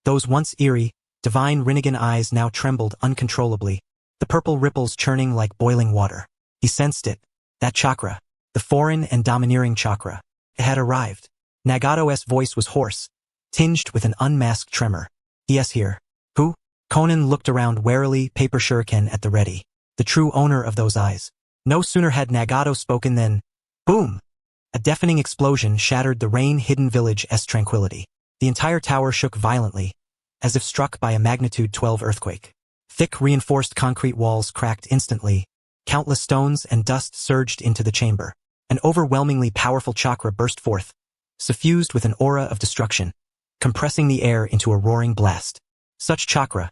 Those once eerie, divine Rinnegan eyes now trembled uncontrollably, the purple ripples churning like boiling water. He sensed it. That chakra, the foreign and domineering chakra, it had arrived. Nagato's voice was hoarse, tinged with an unmasked tremor. Yes, here. Who? Konan looked around warily, paper shuriken at the ready. The true owner of those eyes. No sooner had Nagato spoken than, boom! A deafening explosion shattered the rain-hidden village's tranquility. The entire tower shook violently, as if struck by a magnitude 12 earthquake. Thick reinforced concrete walls cracked instantly, countless stones and dust surged into the chamber. An overwhelmingly powerful chakra burst forth, suffused with an aura of destruction, compressing the air into a roaring blast. Such chakra.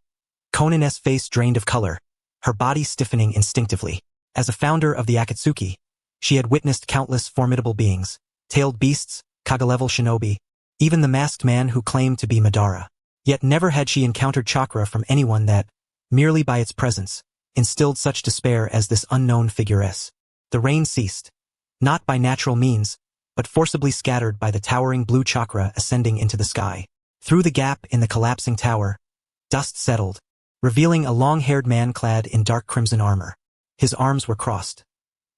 Konan's face drained of color, her body stiffening instinctively. As a founder of the Akatsuki, she had witnessed countless formidable beings, tailed beasts, Kage-level shinobi, even the masked man who claimed to be Madara. Yet never had she encountered chakra from anyone that, merely by its presence, instilled such despair as this unknown figure's. The rain ceased, not by natural means, but forcibly scattered by the towering blue chakra ascending into the sky. Through the gap in the collapsing tower, dust settled, revealing a long-haired man clad in dark crimson armor. His arms were crossed.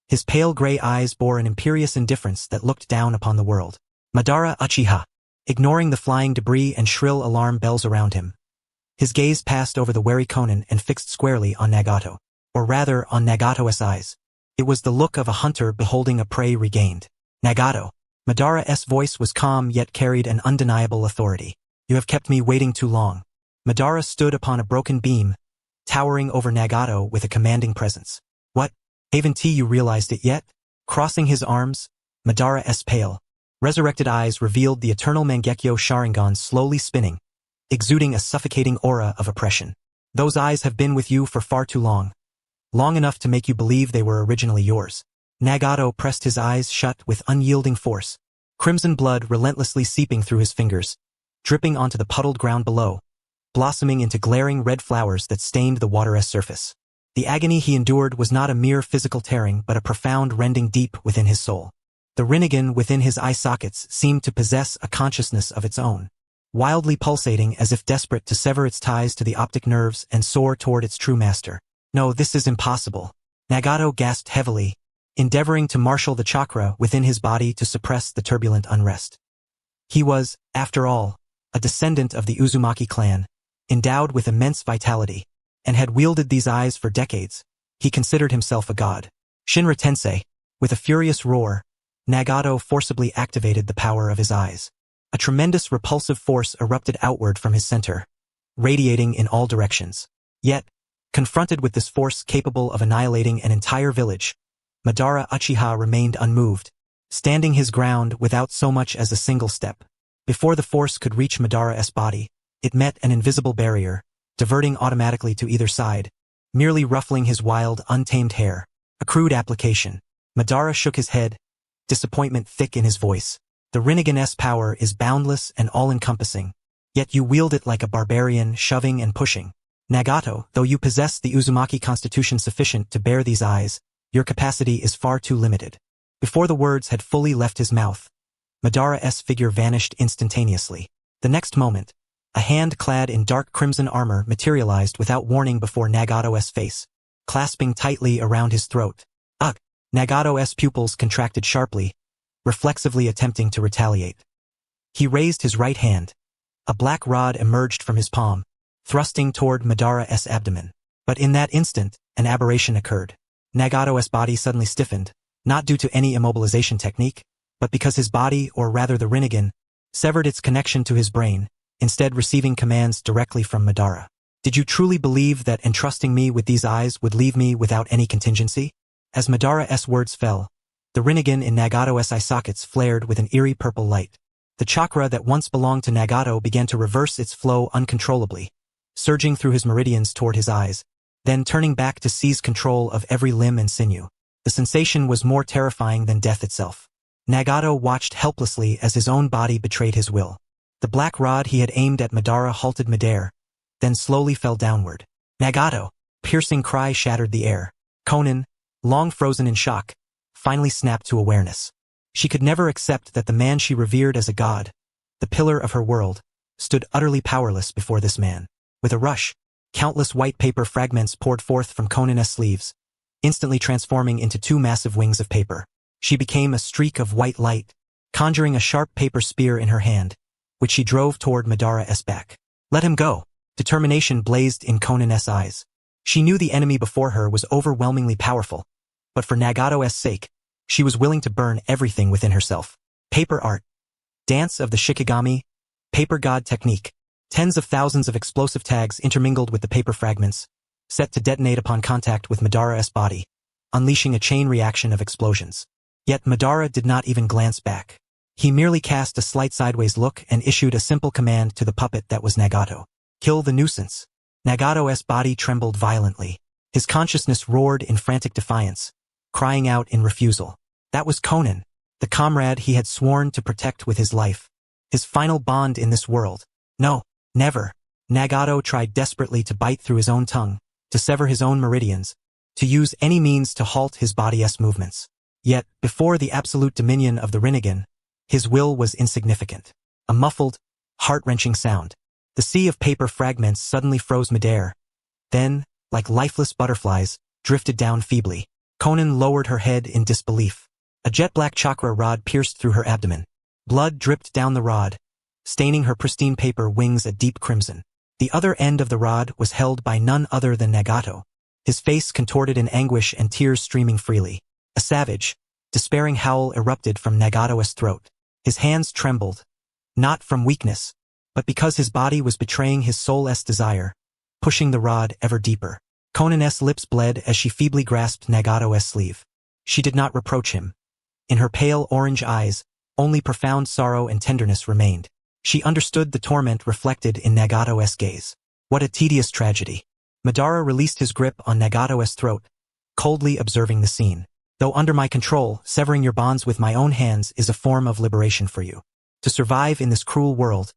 His pale gray eyes bore an imperious indifference that looked down upon the world. Madara Uchiha, ignoring the flying debris and shrill alarm bells around him. His gaze passed over the wary Konan and fixed squarely on Nagato, or rather on Nagato's eyes. It was the look of a hunter beholding a prey regained. Nagato. Madara's voice was calm yet carried an undeniable authority. You have kept me waiting too long. Madara stood upon a broken beam, towering over Nagato with a commanding presence. What? Haven't you realized it yet? Crossing his arms, Madara's pale, resurrected eyes revealed the eternal Mangekyo Sharingan slowly spinning, exuding a suffocating aura of oppression. Those eyes have been with you for far too long. Long enough to make you believe they were originally yours. Nagato pressed his eyes shut with unyielding force, crimson blood relentlessly seeping through his fingers, dripping onto the puddled ground below, blossoming into glaring red flowers that stained the water's surface. The agony he endured was not a mere physical tearing but a profound rending deep within his soul. The Rinnegan within his eye sockets seemed to possess a consciousness of its own, wildly pulsating as if desperate to sever its ties to the optic nerves and soar toward its true master. No, this is impossible. Nagato gasped heavily, endeavoring to marshal the chakra within his body to suppress the turbulent unrest. He was, after all, a descendant of the Uzumaki clan, endowed with immense vitality, and had wielded these eyes for decades, He considered himself a god. Shinra Tensei, with a furious roar, Nagato forcibly activated the power of his eyes. A tremendous repulsive force erupted outward from his center, radiating in all directions. Yet, confronted with this force capable of annihilating an entire village, Madara Uchiha remained unmoved, standing his ground without so much as a single step. Before the force could reach Madara's body, it met an invisible barrier, diverting automatically to either side, merely ruffling his wild, untamed hair. A crude application. Madara shook his head, disappointment thick in his voice. The Rinnegan's power is boundless and all-encompassing, yet you wield it like a barbarian, shoving and pushing. Nagato, though you possess the Uzumaki constitution sufficient to bear these eyes, your capacity is far too limited. Before the words had fully left his mouth, Madara's figure vanished instantaneously. The next moment, a hand clad in dark crimson armor materialized without warning before Nagato's face, clasping tightly around his throat. Ugh! Nagato's pupils contracted sharply, reflexively attempting to retaliate. He raised his right hand. A black rod emerged from his palm, thrusting toward Madara's abdomen. But in that instant, an aberration occurred. Nagato's body suddenly stiffened, not due to any immobilization technique, but because his body, or rather the Rinnegan, severed its connection to his brain, instead receiving commands directly from Madara. Did you truly believe that entrusting me with these eyes would leave me without any contingency? As Madara's words fell, the Rinnegan in Nagato's eye sockets flared with an eerie purple light. The chakra that once belonged to Nagato began to reverse its flow uncontrollably, surging through his meridians toward his eyes, then turning back to seize control of every limb and sinew. The sensation was more terrifying than death itself. Nagato watched helplessly as his own body betrayed his will. The black rod he had aimed at Madara halted midair, then slowly fell downward. Nagato! Piercing cry shattered the air. Konan, long frozen in shock, finally snapped to awareness. She could never accept that the man she revered as a god, the pillar of her world, stood utterly powerless before this man. With a rush, countless white paper fragments poured forth from Konan's sleeves, instantly transforming into two massive wings of paper. She became a streak of white light, conjuring a sharp paper spear in her hand, which she drove toward Madara's back. Let him go! Determination blazed in Konan's eyes. She knew the enemy before her was overwhelmingly powerful, but for Nagato's sake, she was willing to burn everything within herself. Paper art, dance of the Shikigami, paper god technique, tens of thousands of explosive tags intermingled with the paper fragments, set to detonate upon contact with Madara's body, unleashing a chain reaction of explosions. Yet Madara did not even glance back. He merely cast a slight sideways look and issued a simple command to the puppet that was Nagato. Kill the nuisance. Nagato's body trembled violently. His consciousness roared in frantic defiance, crying out in refusal. That was Konan, the comrade he had sworn to protect with his life. His final bond in this world. No, never. Nagato tried desperately to bite through his own tongue, to sever his own meridians, to use any means to halt his body's movements. Yet, before the absolute dominion of the Rinnegan, his will was insignificant. A muffled, heart-wrenching sound. The sea of paper fragments suddenly froze midair, then, like lifeless butterflies, drifted down feebly. Konan lowered her head in disbelief. A jet-black chakra rod pierced through her abdomen. Blood dripped down the rod, staining her pristine paper wings a deep crimson. The other end of the rod was held by none other than Nagato, his face contorted in anguish and tears streaming freely. A savage, despairing howl erupted from Nagato's throat. His hands trembled, not from weakness, but because his body was betraying his soul's desire, pushing the rod ever deeper. Konan's lips bled as she feebly grasped Nagato's sleeve. She did not reproach him. In her pale orange eyes, only profound sorrow and tenderness remained. She understood the torment reflected in Nagato's gaze. What a tedious tragedy. Madara released his grip on Nagato's throat, coldly observing the scene. Though under my control, severing your bonds with my own hands is a form of liberation for you. To survive in this cruel world,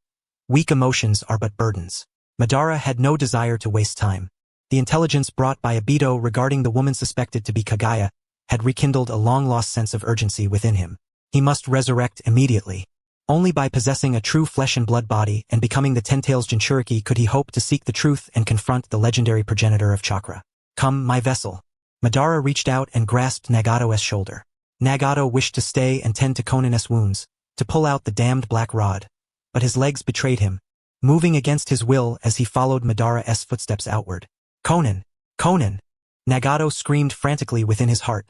weak emotions are but burdens. Madara had no desire to waste time. The intelligence brought by Obito regarding the woman suspected to be Kaguya had rekindled a long-lost sense of urgency within him. He must resurrect immediately. Only by possessing a true flesh-and-blood body and becoming the Ten-Tails Jinchuriki could he hope to seek the truth and confront the legendary progenitor of chakra. Come, my vessel. Madara reached out and grasped Nagato's shoulder. Nagato wished to stay and tend to Konan's wounds, to pull out the damned black rod, but his legs betrayed him, moving against his will as he followed Madara's footsteps outward. Konan! Konan! Nagato screamed frantically within his heart,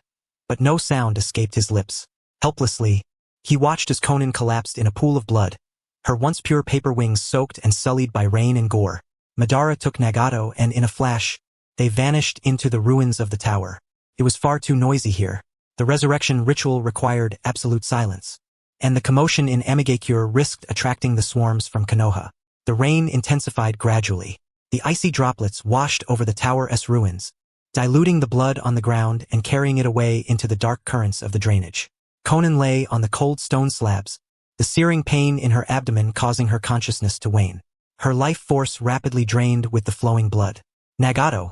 but no sound escaped his lips. Helplessly, he watched as Konan collapsed in a pool of blood, her once pure paper wings soaked and sullied by rain and gore. Madara took Nagato and in a flash, they vanished into the ruins of the tower. It was far too noisy here. The resurrection ritual required absolute silence, and the commotion in Amigakure risked attracting the swarms from Konoha. The rain intensified gradually. The icy droplets washed over the tower's ruins, diluting the blood on the ground and carrying it away into the dark currents of the drainage. Konan lay on the cold stone slabs, the searing pain in her abdomen causing her consciousness to wane. Her life force rapidly drained with the flowing blood. Nagato.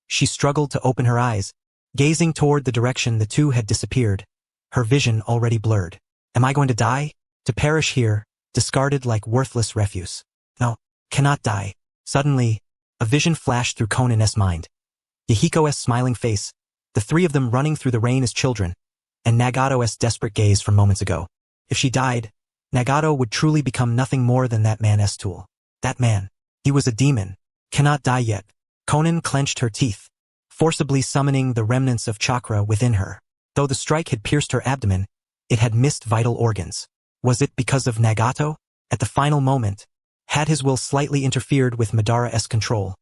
She struggled to open her eyes, gazing toward the direction the two had disappeared, her vision already blurred. Am I going to die? To perish here, discarded like worthless refuse? No, cannot die. Suddenly, a vision flashed through Konan's mind. Yahiko's smiling face, the three of them running through the rain as children, and Nagato's desperate gaze from moments ago. If she died, Nagato would truly become nothing more than that man's tool. That man. He was a demon. Cannot die yet. Konan clenched her teeth, forcibly summoning the remnants of chakra within her. Though the strike had pierced her abdomen, it had missed vital organs. Was it because of Nagato? At the final moment, had his will slightly interfered with Madara's control,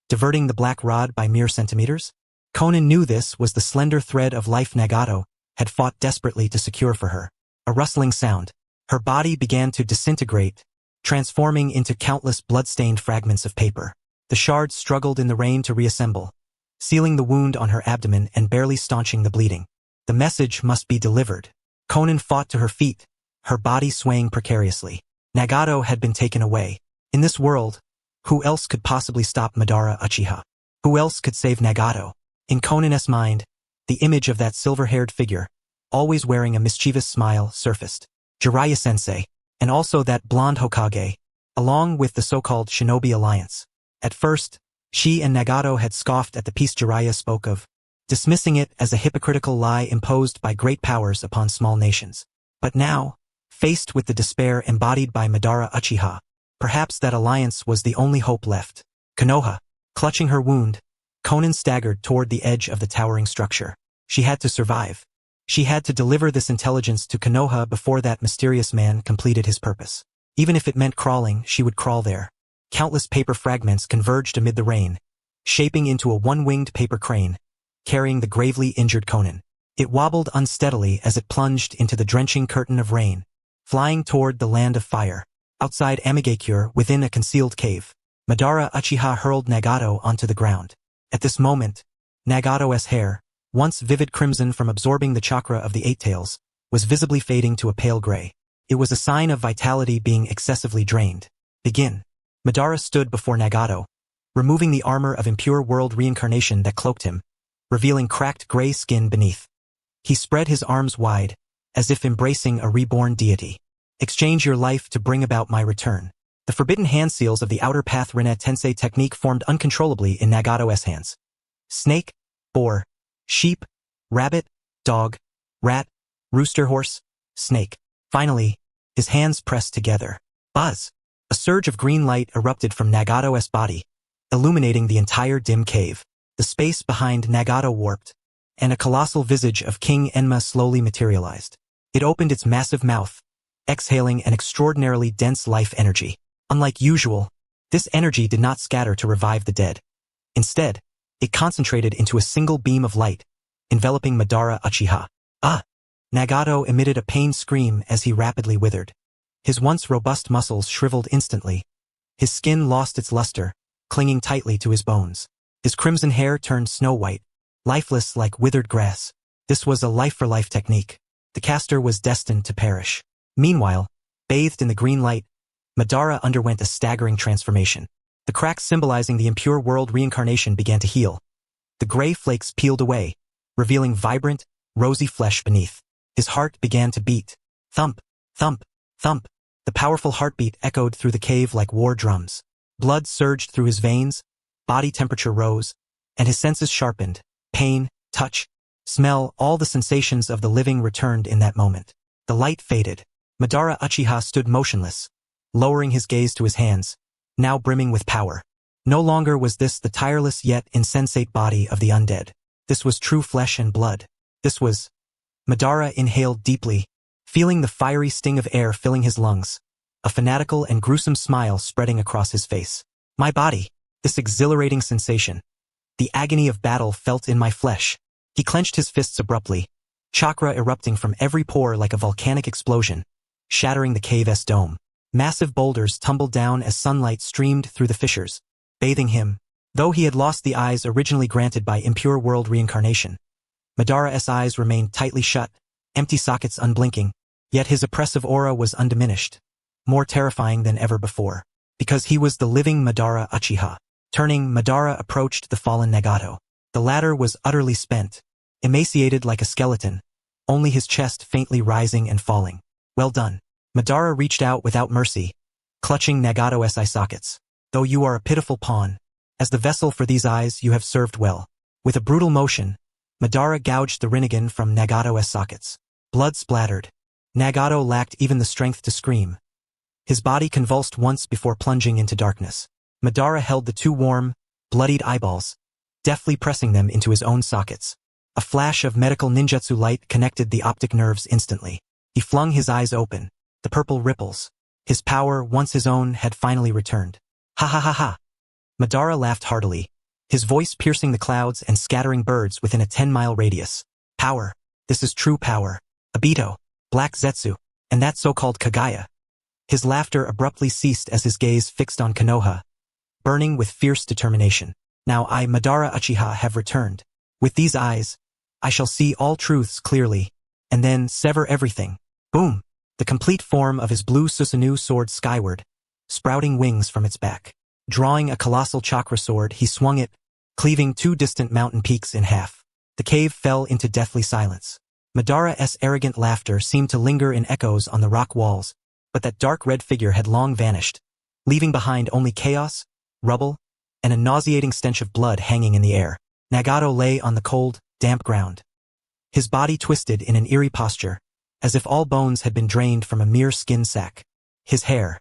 diverting the black rod by mere centimeters? Konan knew this was the slender thread of life Nagato had fought desperately to secure for her. A rustling sound. Her body began to disintegrate, transforming into countless blood-stained fragments of paper. The shards struggled in the rain to reassemble, sealing the wound on her abdomen and barely staunching the bleeding. The message must be delivered. Konan fought to her feet, her body swaying precariously. Nagato had been taken away. In this world, who else could possibly stop Madara Uchiha? Who else could save Nagato? In Konan's mind, the image of that silver-haired figure, always wearing a mischievous smile, surfaced. Jiraiya-sensei, and also that blonde Hokage, along with the so-called Shinobi Alliance. At first, she and Nagato had scoffed at the peace Jiraiya spoke of, dismissing it as a hypocritical lie imposed by great powers upon small nations. But now, faced with the despair embodied by Madara Uchiha, perhaps that alliance was the only hope left. Konoha. Clutching her wound, Konan staggered toward the edge of the towering structure. She had to survive. She had to deliver this intelligence to Konoha before that mysterious man completed his purpose. Even if it meant crawling, she would crawl there. Countless paper fragments converged amid the rain, shaping into a one-winged paper crane, carrying the gravely injured Konan. It wobbled unsteadily as it plunged into the drenching curtain of rain, flying toward the land of fire. Outside Amigakure, within a concealed cave, Madara Uchiha hurled Nagato onto the ground. At this moment, Nagato's hair, once vivid crimson from absorbing the chakra of the Eight Tails, was visibly fading to a pale gray. It was a sign of vitality being excessively drained. Begin. Madara stood before Nagato, removing the armor of impure world reincarnation that cloaked him, revealing cracked gray skin beneath. He spread his arms wide, as if embracing a reborn deity. Exchange your life to bring about my return. The forbidden hand seals of the outer path Rinne Tensei technique formed uncontrollably in Nagato's hands. Snake, boar, sheep, rabbit, dog, rat, rooster horse, snake. Finally, his hands pressed together. Buzz! A surge of green light erupted from Nagato's body, illuminating the entire dim cave. The space behind Nagato warped, and a colossal visage of King Enma slowly materialized. It opened its massive mouth, exhaling an extraordinarily dense life energy. Unlike usual, this energy did not scatter to revive the dead. Instead, it concentrated into a single beam of light, enveloping Madara Uchiha. Ah! Nagato emitted a pained scream as he rapidly withered. His once robust muscles shriveled instantly. His skin lost its luster, clinging tightly to his bones. His crimson hair turned snow-white, lifeless like withered grass. This was a life-for-life technique. The caster was destined to perish. Meanwhile, bathed in the green light, Madara underwent a staggering transformation. The cracks symbolizing the impure world reincarnation began to heal. The gray flakes peeled away, revealing vibrant, rosy flesh beneath. His heart began to beat. Thump, thump, thump. The powerful heartbeat echoed through the cave like war drums. Blood surged through his veins, body temperature rose, and his senses sharpened. Pain, touch, smell, all the sensations of the living returned in that moment. The light faded. Madara Uchiha stood motionless, lowering his gaze to his hands, now brimming with power. No longer was this the tireless yet insensate body of the undead. This was true flesh and blood. This was... Madara inhaled deeply, feeling the fiery sting of air filling his lungs, a fanatical and gruesome smile spreading across his face. My body, this exhilarating sensation, the agony of battle felt in my flesh. He clenched his fists abruptly, chakra erupting from every pore like a volcanic explosion, shattering the cave's dome. Massive boulders tumbled down as sunlight streamed through the fissures, bathing him. Though he had lost the eyes originally granted by impure world reincarnation, Madara's eyes remained tightly shut, empty sockets unblinking, yet his oppressive aura was undiminished, more terrifying than ever before, because he was the living Madara Uchiha. Turning, Madara approached the fallen Nagato. The latter was utterly spent, emaciated like a skeleton, only his chest faintly rising and falling. Well done. Madara reached out without mercy, clutching Nagato's eye sockets. Though you are a pitiful pawn, as the vessel for these eyes you have served well. With a brutal motion, Madara gouged the Rinnegan from Nagato's sockets. Blood splattered. Nagato lacked even the strength to scream. His body convulsed once before plunging into darkness. Madara held the two warm, bloodied eyeballs, deftly pressing them into his own sockets. A flash of medical ninjutsu light connected the optic nerves instantly. He flung his eyes open, the purple ripples. His power, once his own, had finally returned. Ha ha ha ha. Madara laughed heartily, his voice piercing the clouds and scattering birds within a 10-mile radius. Power. This is true power. Obito, Black Zetsu, and that so-called Kagaya. His laughter abruptly ceased as his gaze fixed on Konoha, burning with fierce determination. Now I, Madara Uchiha, have returned. With these eyes, I shall see all truths clearly, and then sever everything. Boom! The complete form of his blue Susanoo soared skyward, sprouting wings from its back. Drawing a colossal chakra sword, he swung it, cleaving two distant mountain peaks in half. The cave fell into deathly silence. Madara's arrogant laughter seemed to linger in echoes on the rock walls, but that dark red figure had long vanished, leaving behind only chaos, rubble, and a nauseating stench of blood hanging in the air. Nagato lay on the cold, damp ground. His body twisted in an eerie posture, as if all bones had been drained from a mere skin sack. His hair,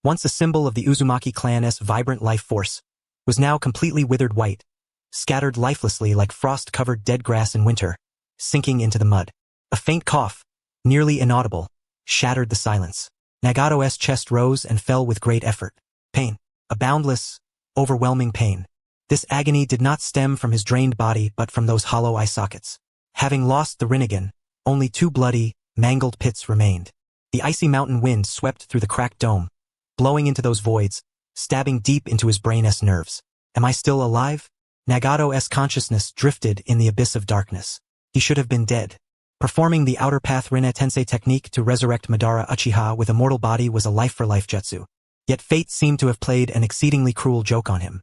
once a symbol of the Uzumaki clan's vibrant life force, was now completely withered white, scattered lifelessly like frost-covered dead grass in winter, sinking into the mud. A faint cough, nearly inaudible, shattered the silence. Nagato's chest rose and fell with great effort. Pain. A boundless, overwhelming pain. This agony did not stem from his drained body but from those hollow eye sockets. Having lost the Rinnegan, only two bloody, mangled pits remained. The icy mountain wind swept through the cracked dome, blowing into those voids, stabbing deep into his brain's nerves. Am I still alive? Nagato's consciousness drifted in the abyss of darkness. He should have been dead. Performing the outer path Rinne Tensei technique to resurrect Madara Uchiha with a mortal body was a life-for-life jutsu. Yet fate seemed to have played an exceedingly cruel joke on him.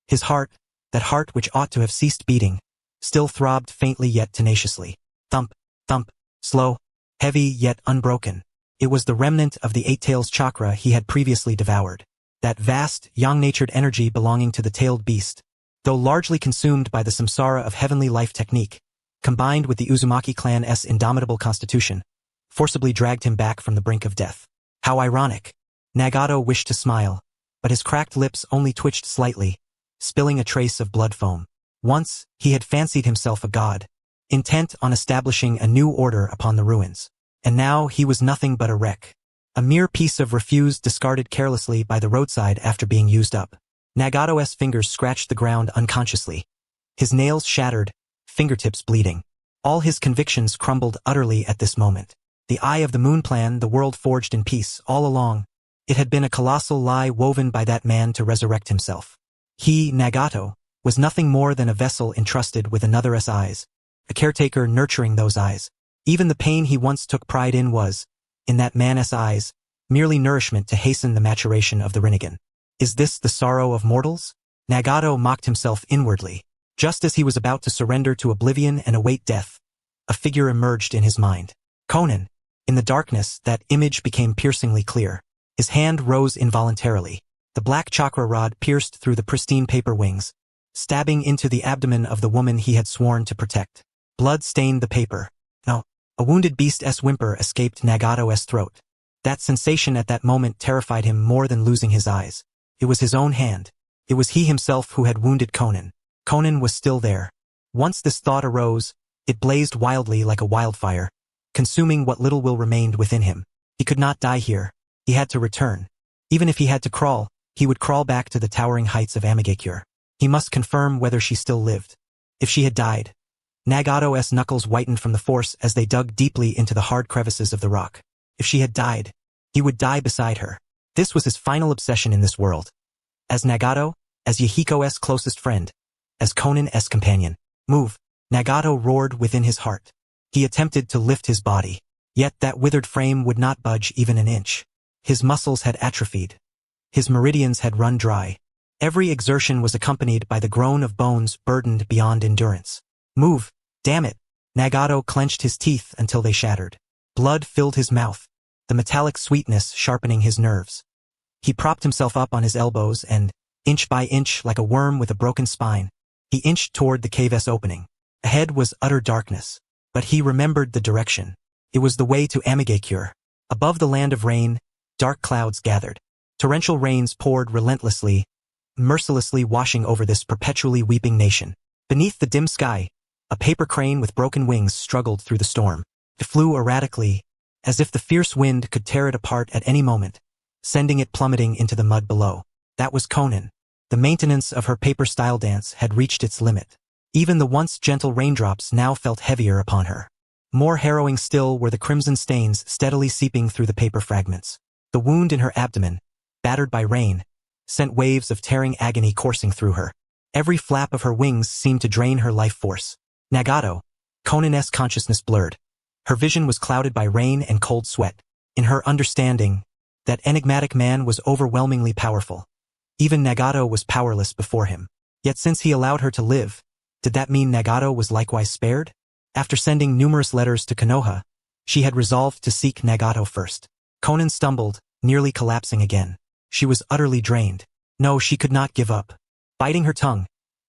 His heart, that heart which ought to have ceased beating, still throbbed faintly yet tenaciously. Thump, thump, slow, heavy yet unbroken. It was the remnant of the Eight Tails chakra he had previously devoured. That vast, young-natured energy belonging to the tailed beast, though largely consumed by the samsara of heavenly life technique, combined with the Uzumaki clan's indomitable constitution, forcibly dragged him back from the brink of death. How ironic. Nagato wished to smile, but his cracked lips only twitched slightly, spilling a trace of blood foam. Once, he had fancied himself a god, intent on establishing a new order upon the ruins. And now he was nothing but a wreck. A mere piece of refuse discarded carelessly by the roadside after being used up. Nagato's fingers scratched the ground unconsciously. His nails shattered, fingertips bleeding. All his convictions crumbled utterly at this moment. The Eye of the Moon plan, the world forged in peace, all along. It had been a colossal lie woven by that man to resurrect himself. He, Nagato, was nothing more than a vessel entrusted with another's eyes, a caretaker nurturing those eyes. Even the pain he once took pride in was, in that man's eyes, merely nourishment to hasten the maturation of the Rinnegan. Is this the sorrow of mortals? Nagato mocked himself inwardly. Just as he was about to surrender to oblivion and await death, a figure emerged in his mind. Conan. In the darkness, that image became piercingly clear. His hand rose involuntarily. The black chakra rod pierced through the pristine paper wings, stabbing into the abdomen of the woman he had sworn to protect. Blood stained the paper. No. A wounded beast's whimper escaped Nagato's throat. That sensation at that moment terrified him more than losing his eyes. It was his own hand. It was he himself who had wounded Conan. Conan was still there, Once this thought arose, it blazed wildly like a wildfire, consuming what little will remained within him. He could not die here. He had to return. Even if he had to crawl, he would crawl back to the towering heights of Amigakure. He must confirm whether she still lived. If she had died. Nagato's knuckles whitened from the force as they dug deeply into the hard crevices of the rock. If she had died, he would die beside her. This was his final obsession in this world. As Nagato, as Yahiko's closest friend, as Konin's companion. Move, Nagato roared within his heart. He attempted to lift his body. Yet that withered frame would not budge even an inch. His muscles had atrophied. His meridians had run dry. Every exertion was accompanied by the groan of bones burdened beyond endurance. Move, damn it. Nagato clenched his teeth until they shattered. Blood filled his mouth, the metallic sweetness sharpening his nerves. He propped himself up on his elbows and, inch by inch like a worm with a broken spine, he inched toward the cave's opening. Ahead was utter darkness, but he remembered the direction. It was the way to Amigakure. Above the land of rain, dark clouds gathered. Torrential rains poured relentlessly, mercilessly washing over this perpetually weeping nation. Beneath the dim sky, a paper crane with broken wings struggled through the storm. It flew erratically, as if the fierce wind could tear it apart at any moment, sending it plummeting into the mud below. That was Konan. The maintenance of her paper style dance had reached its limit. Even the once gentle raindrops now felt heavier upon her. More harrowing still were the crimson stains steadily seeping through the paper fragments. The wound in her abdomen, battered by rain, sent waves of tearing agony coursing through her. Every flap of her wings seemed to drain her life force. Nagato, Konan's consciousness blurred. Her vision was clouded by rain and cold sweat. In her understanding, that enigmatic man was overwhelmingly powerful. Even Nagato was powerless before him. Yet since he allowed her to live, did that mean Nagato was likewise spared? After sending numerous letters to Konoha, she had resolved to seek Nagato first. Konan stumbled, nearly collapsing again. She was utterly drained. No, she could not give up. Biting her tongue,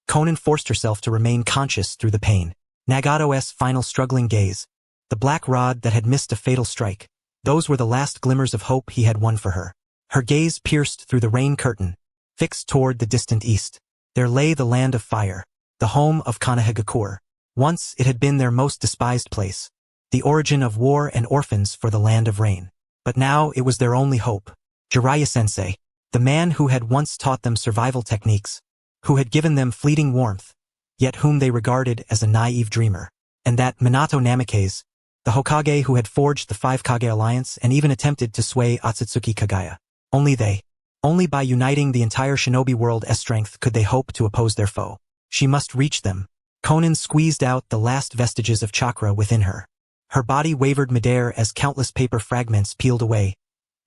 Konan forced herself to remain conscious through the pain. Nagato's final struggling gaze, the black rod that had missed a fatal strike, those were the last glimmers of hope he had won for her. Her gaze pierced through the rain curtain, fixed toward the distant east. There lay the land of fire, the home of Konoha. Once it had been their most despised place, the origin of war and orphans for the land of rain. But now it was their only hope. Jiraiya-sensei, the man who had once taught them survival techniques, who had given them fleeting warmth, yet whom they regarded as a naive dreamer. And that Minato Namikaze, the Hokage who had forged the Five Kage alliance and even attempted to sway Otsutsuki Kagaya. Only by uniting the entire shinobi world's strength could they hope to oppose their foe. She must reach them. Konan squeezed out the last vestiges of chakra within her. Her body wavered midair as countless paper fragments peeled away,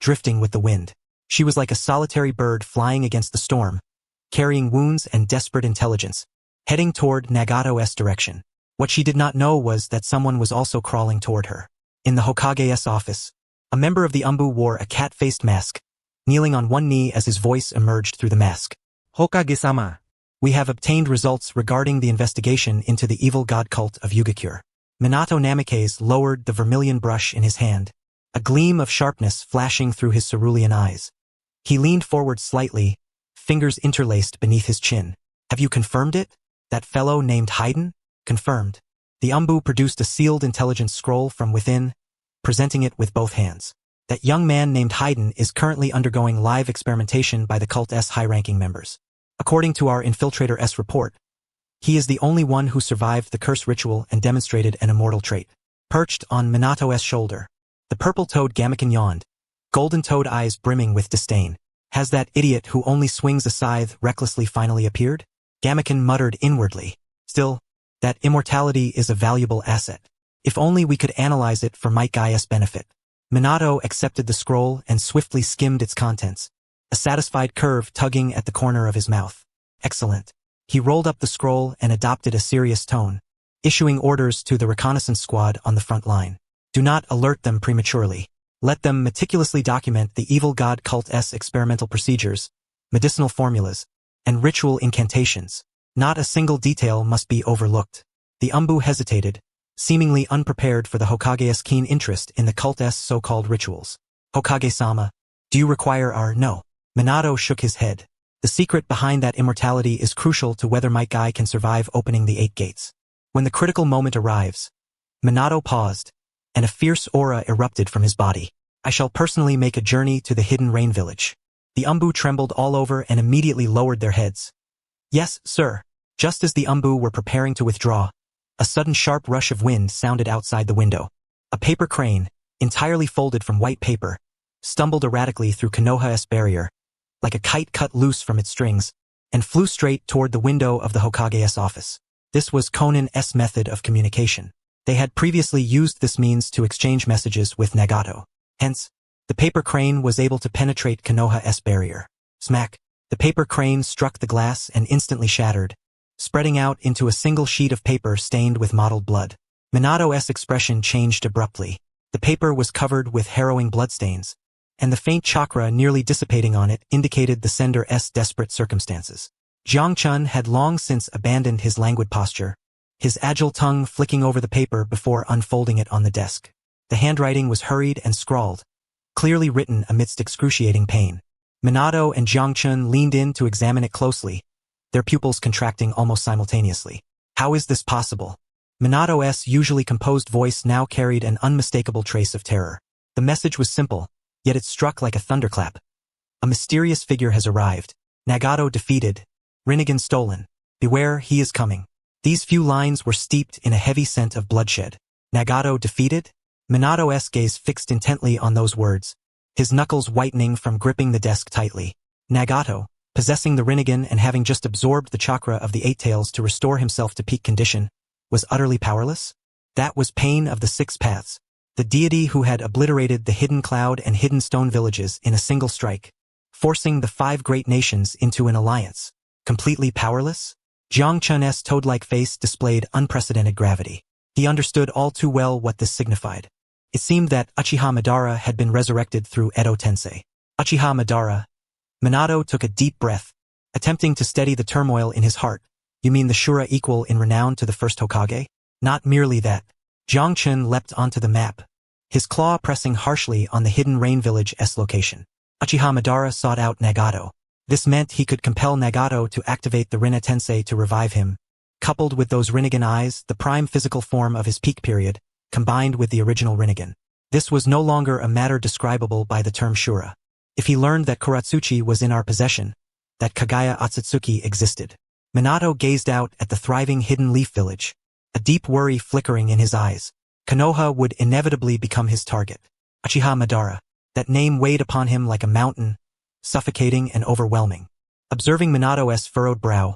drifting with the wind. She was like a solitary bird flying against the storm, carrying wounds and desperate intelligence, heading toward Nagato's direction. What she did not know was that someone was also crawling toward her. In the Hokage's office, a member of the Umbu wore a cat-faced mask, kneeling on one knee as his voice emerged through the mask. Hokage-sama. We have obtained results regarding the investigation into the evil god cult of Yugakure. Minato Namikaze lowered the vermilion brush in his hand, a gleam of sharpness flashing through his cerulean eyes. He leaned forward slightly, fingers interlaced beneath his chin. Have you confirmed it? That fellow named Haydn? Confirmed. The Umbu produced a sealed intelligence scroll from within, presenting it with both hands. That young man named Haydn is currently undergoing live experimentation by the cult's high-ranking members. According to our Infiltrator-S report, he is the only one who survived the curse ritual and demonstrated an immortal trait. Perched on Minato's shoulder, the purple-toed Gamaken yawned, golden-toed eyes brimming with disdain. Has that idiot who only swings a scythe recklessly finally appeared? Gamaken muttered inwardly. Still, that immortality is a valuable asset. If only we could analyze it for Might Gaia's benefit. Minato accepted the scroll and swiftly skimmed its contents, a satisfied curve tugging at the corner of his mouth. Excellent. He rolled up the scroll and adopted a serious tone, issuing orders to the reconnaissance squad on the front line. Do not alert them prematurely. Let them meticulously document the evil god cult's experimental procedures, medicinal formulas, and ritual incantations. Not a single detail must be overlooked. The Umbu hesitated, seemingly unprepared for the Hokage's keen interest in the cult's so-called rituals. Hokage-sama, do you require our— No. Minato shook his head. The secret behind that immortality is crucial to whether Might Gai can survive opening the 8 gates. When the critical moment arrives, Minato paused, and a fierce aura erupted from his body. I shall personally make a journey to the hidden rain village. The Umbu trembled all over and immediately lowered their heads. Yes, sir. Just as the Umbu were preparing to withdraw, a sudden sharp rush of wind sounded outside the window. A paper crane, entirely folded from white paper, stumbled erratically through Konoha's barrier, like a kite cut loose from its strings, and flew straight toward the window of the Hokage's office. This was Konan's method of communication. They had previously used this means to exchange messages with Nagato. Hence, the paper crane was able to penetrate Konoha's barrier. Smack! The paper crane struck the glass and instantly shattered, spreading out into a single sheet of paper stained with mottled blood. Minato's expression changed abruptly. The paper was covered with harrowing bloodstains, and the faint chakra nearly dissipating on it indicated the sender's desperate circumstances. Jiang Chun had long since abandoned his languid posture, his agile tongue flicking over the paper before unfolding it on the desk. The handwriting was hurried and scrawled, clearly written amidst excruciating pain. Minato and Jiang Chun leaned in to examine it closely, their pupils contracting almost simultaneously. How is this possible? Minato's usually composed voice now carried an unmistakable trace of terror. The message was simple, yet it struck like a thunderclap. A mysterious figure has arrived. Nagato defeated. Rinnegan stolen. Beware, he is coming. These few lines were steeped in a heavy scent of bloodshed. Nagato defeated? Minato's gaze fixed intently on those words, his knuckles whitening from gripping the desk tightly. Nagato, possessing the Rinnegan and having just absorbed the chakra of the Eight Tails to restore himself to peak condition, was utterly powerless? That was Pain of the Six Paths, the deity who had obliterated the Hidden Cloud and Hidden Stone villages in a single strike, forcing the 5 great nations into an alliance. Completely powerless? Jiang Chun's toad-like face displayed unprecedented gravity. He understood all too well what this signified. It seemed that Uchiha Madara had been resurrected through Edo Tensei. Uchiha Madara. Minato took a deep breath, attempting to steady the turmoil in his heart. You mean the Shura equal in renown to the first Hokage? Not merely that. Jiang Chun leapt onto the map, his claw pressing harshly on the hidden rain village's location. Uchiha Madara sought out Nagato. This meant he could compel Nagato to activate the Rinne Tensei to revive him. Coupled with those Rinnegan eyes, the prime physical form of his peak period, combined with the original Rinnegan. This was no longer a matter describable by the term Shura. If he learned that Kuratsuchi was in our possession, that Kagaya Otsutsuki existed. Minato gazed out at the thriving hidden leaf village, a deep worry flickering in his eyes. Konoha would inevitably become his target. Uchiha Madara. That name weighed upon him like a mountain, suffocating and overwhelming. Observing Minato's furrowed brow,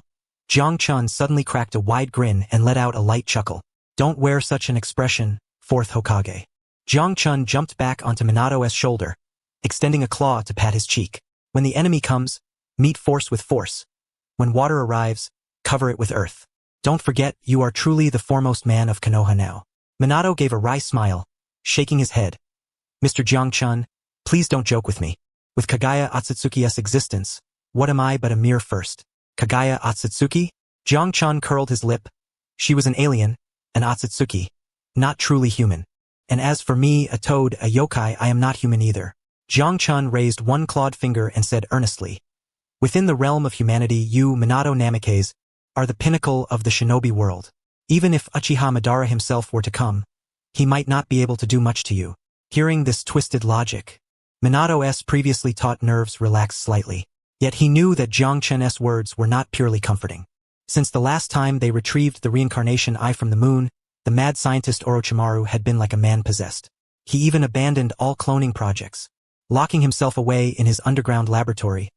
Jiang Chun suddenly cracked a wide grin and let out a light chuckle. Don't wear such an expression, fourth Hokage. Jiang Chun jumped back onto Minato's shoulder, extending a claw to pat his cheek. When the enemy comes, meet force with force. When water arrives, cover it with earth. Don't forget, you are truly the foremost man of Konoha now. Minato gave a wry smile, shaking his head. Mr. Jiang Chun, please don't joke with me. With Kagaya Otsutsuki's existence, what am I but a mere first? Kagaya Otsutsuki? Jiang Chun curled his lip. She was an alien, an Otsutsuki, not truly human. And as for me, a toad, a yokai, I am not human either. Jiang Chun raised one clawed finger and said earnestly, within the realm of humanity, you, Minato Namikaze, are the pinnacle of the shinobi world. Even if Uchiha Madara himself were to come, he might not be able to do much to you. Hearing this twisted logic, Minato's previously taut nerves relaxed slightly. Yet he knew that Jiang Chun's words were not purely comforting. Since the last time they retrieved the reincarnation eye from the moon, the mad scientist Orochimaru had been like a man possessed. He even abandoned all cloning projects, locking himself away in his underground laboratory,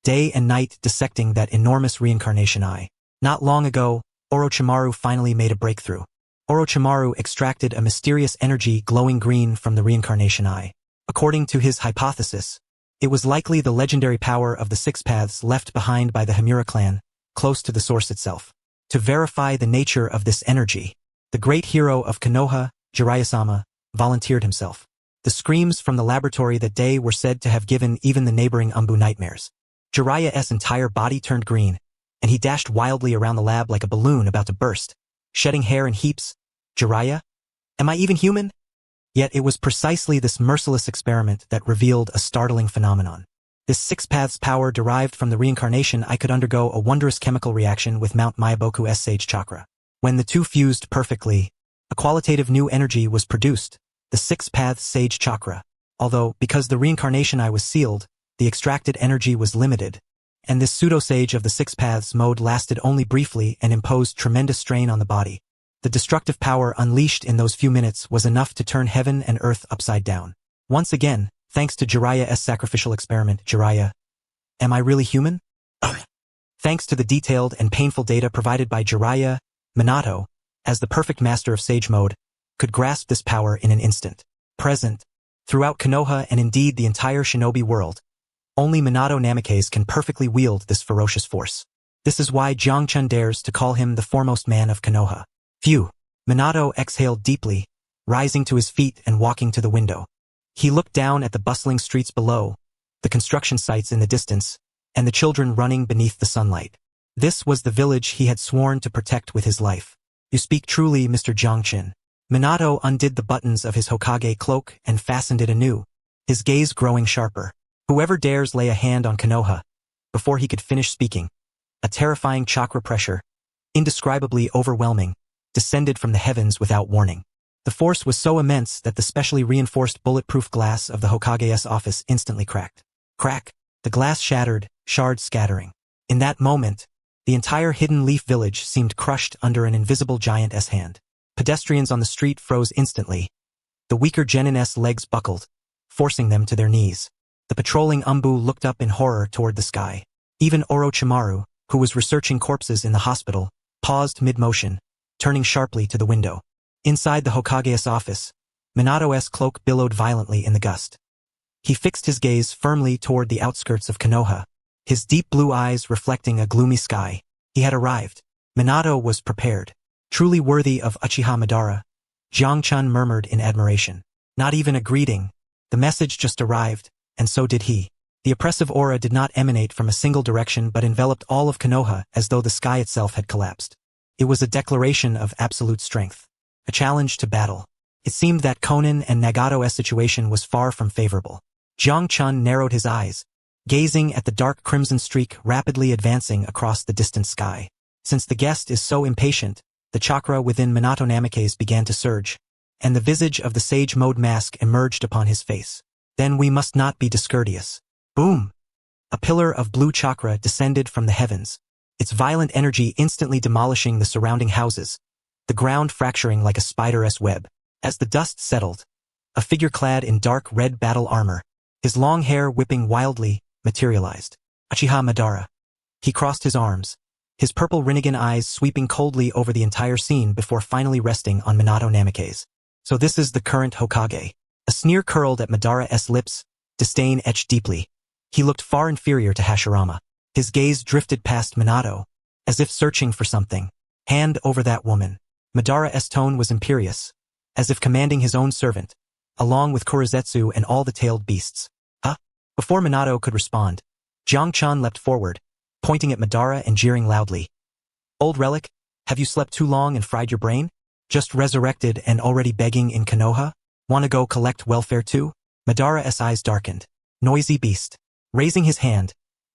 day and night dissecting that enormous reincarnation eye. Not long ago, Orochimaru finally made a breakthrough. Orochimaru extracted a mysterious energy glowing green from the reincarnation eye. According to his hypothesis, it was likely the legendary power of the Six Paths left behind by the Himura clan, close to the source itself. To verify the nature of this energy, the great hero of Konoha, Jiraiya-sama, volunteered himself. The screams from the laboratory that day were said to have given even the neighboring Umbu nightmares. Jiraiya's entire body turned green, and he dashed wildly around the lab like a balloon about to burst, shedding hair in heaps. Jiraiya? Am I even human? Yet it was precisely this merciless experiment that revealed a startling phenomenon. This Six Paths power derived from the reincarnation I could undergo a wondrous chemical reaction with Mount Myaboku's Sage Chakra. When the two fused perfectly, a qualitative new energy was produced, the Six Paths Sage Chakra. Although, because the reincarnation I was sealed, the extracted energy was limited, and this pseudo-sage of the Six Paths mode lasted only briefly and imposed tremendous strain on the body. The destructive power unleashed in those few minutes was enough to turn heaven and earth upside down. Once again, thanks to Jiraiya's sacrificial experiment, Jiraiya, am I really human? Thanks to the detailed and painful data provided by Jiraiya, Minato, as the perfect master of Sage Mode, could grasp this power in an instant. Present, throughout Konoha and indeed the entire shinobi world, only Minato Namikaze can perfectly wield this ferocious force. This is why Jiangchun dares to call him the foremost man of Konoha. Phew! Minato exhaled deeply, rising to his feet and walking to the window. He looked down at the bustling streets below, the construction sites in the distance, and the children running beneath the sunlight. This was the village he had sworn to protect with his life. You speak truly, Mr. Jiangchun. Minato undid the buttons of his Hokage cloak and fastened it anew, his gaze growing sharper. Whoever dares lay a hand on Konoha, before he could finish speaking, a terrifying chakra pressure, indescribably overwhelming, descended from the heavens without warning. The force was so immense that the specially reinforced bulletproof glass of the Hokage's office instantly cracked. Crack! The glass shattered, shards scattering. In that moment, the entire Hidden Leaf village seemed crushed under an invisible giant's hand. Pedestrians on the street froze instantly. The weaker genin's legs buckled, forcing them to their knees. The patrolling Umbu looked up in horror toward the sky. Even Orochimaru, who was researching corpses in the hospital, paused mid-motion, turning sharply to the window. Inside the Hokage's office, Minato's cloak billowed violently in the gust. He fixed his gaze firmly toward the outskirts of Konoha, his deep blue eyes reflecting a gloomy sky. He had arrived. Minato was prepared. Truly worthy of Uchiha Madara, Jiangchun murmured in admiration. Not even a greeting. The message just arrived, and so did he. The oppressive aura did not emanate from a single direction but enveloped all of Konoha as though the sky itself had collapsed. It was a declaration of absolute strength. A challenge to battle. It seemed that Konan and Nagato's situation was far from favorable. Jiangchun narrowed his eyes, gazing at the dark crimson streak rapidly advancing across the distant sky. Since the guest is so impatient, the chakra within Minato Namikaze began to surge, and the visage of the Sage Mode mask emerged upon his face. Then we must not be discourteous. Boom! A pillar of blue chakra descended from the heavens, its violent energy instantly demolishing the surrounding houses, the ground fracturing like a spider's web. As the dust settled, a figure clad in dark red battle armor, his long hair whipping wildly, materialized. Uchiha Madara. He crossed his arms, his purple Rinnegan eyes sweeping coldly over the entire scene before finally resting on Minato Namikaze. So this is the current Hokage. A sneer curled at Madara's lips, disdain etched deeply. He looked far inferior to Hashirama. His gaze drifted past Minato, as if searching for something. Hand over that woman. Madara's tone was imperious, as if commanding his own servant, along with Kurizetsu and all the tailed beasts. Huh? Before Minato could respond, Jiangchun leapt forward, pointing at Madara and jeering loudly. Old relic, have you slept too long and fried your brain? Just resurrected and already begging in Konoha? Wanna go collect welfare too? Madara's eyes darkened. Noisy beast. Raising his hand,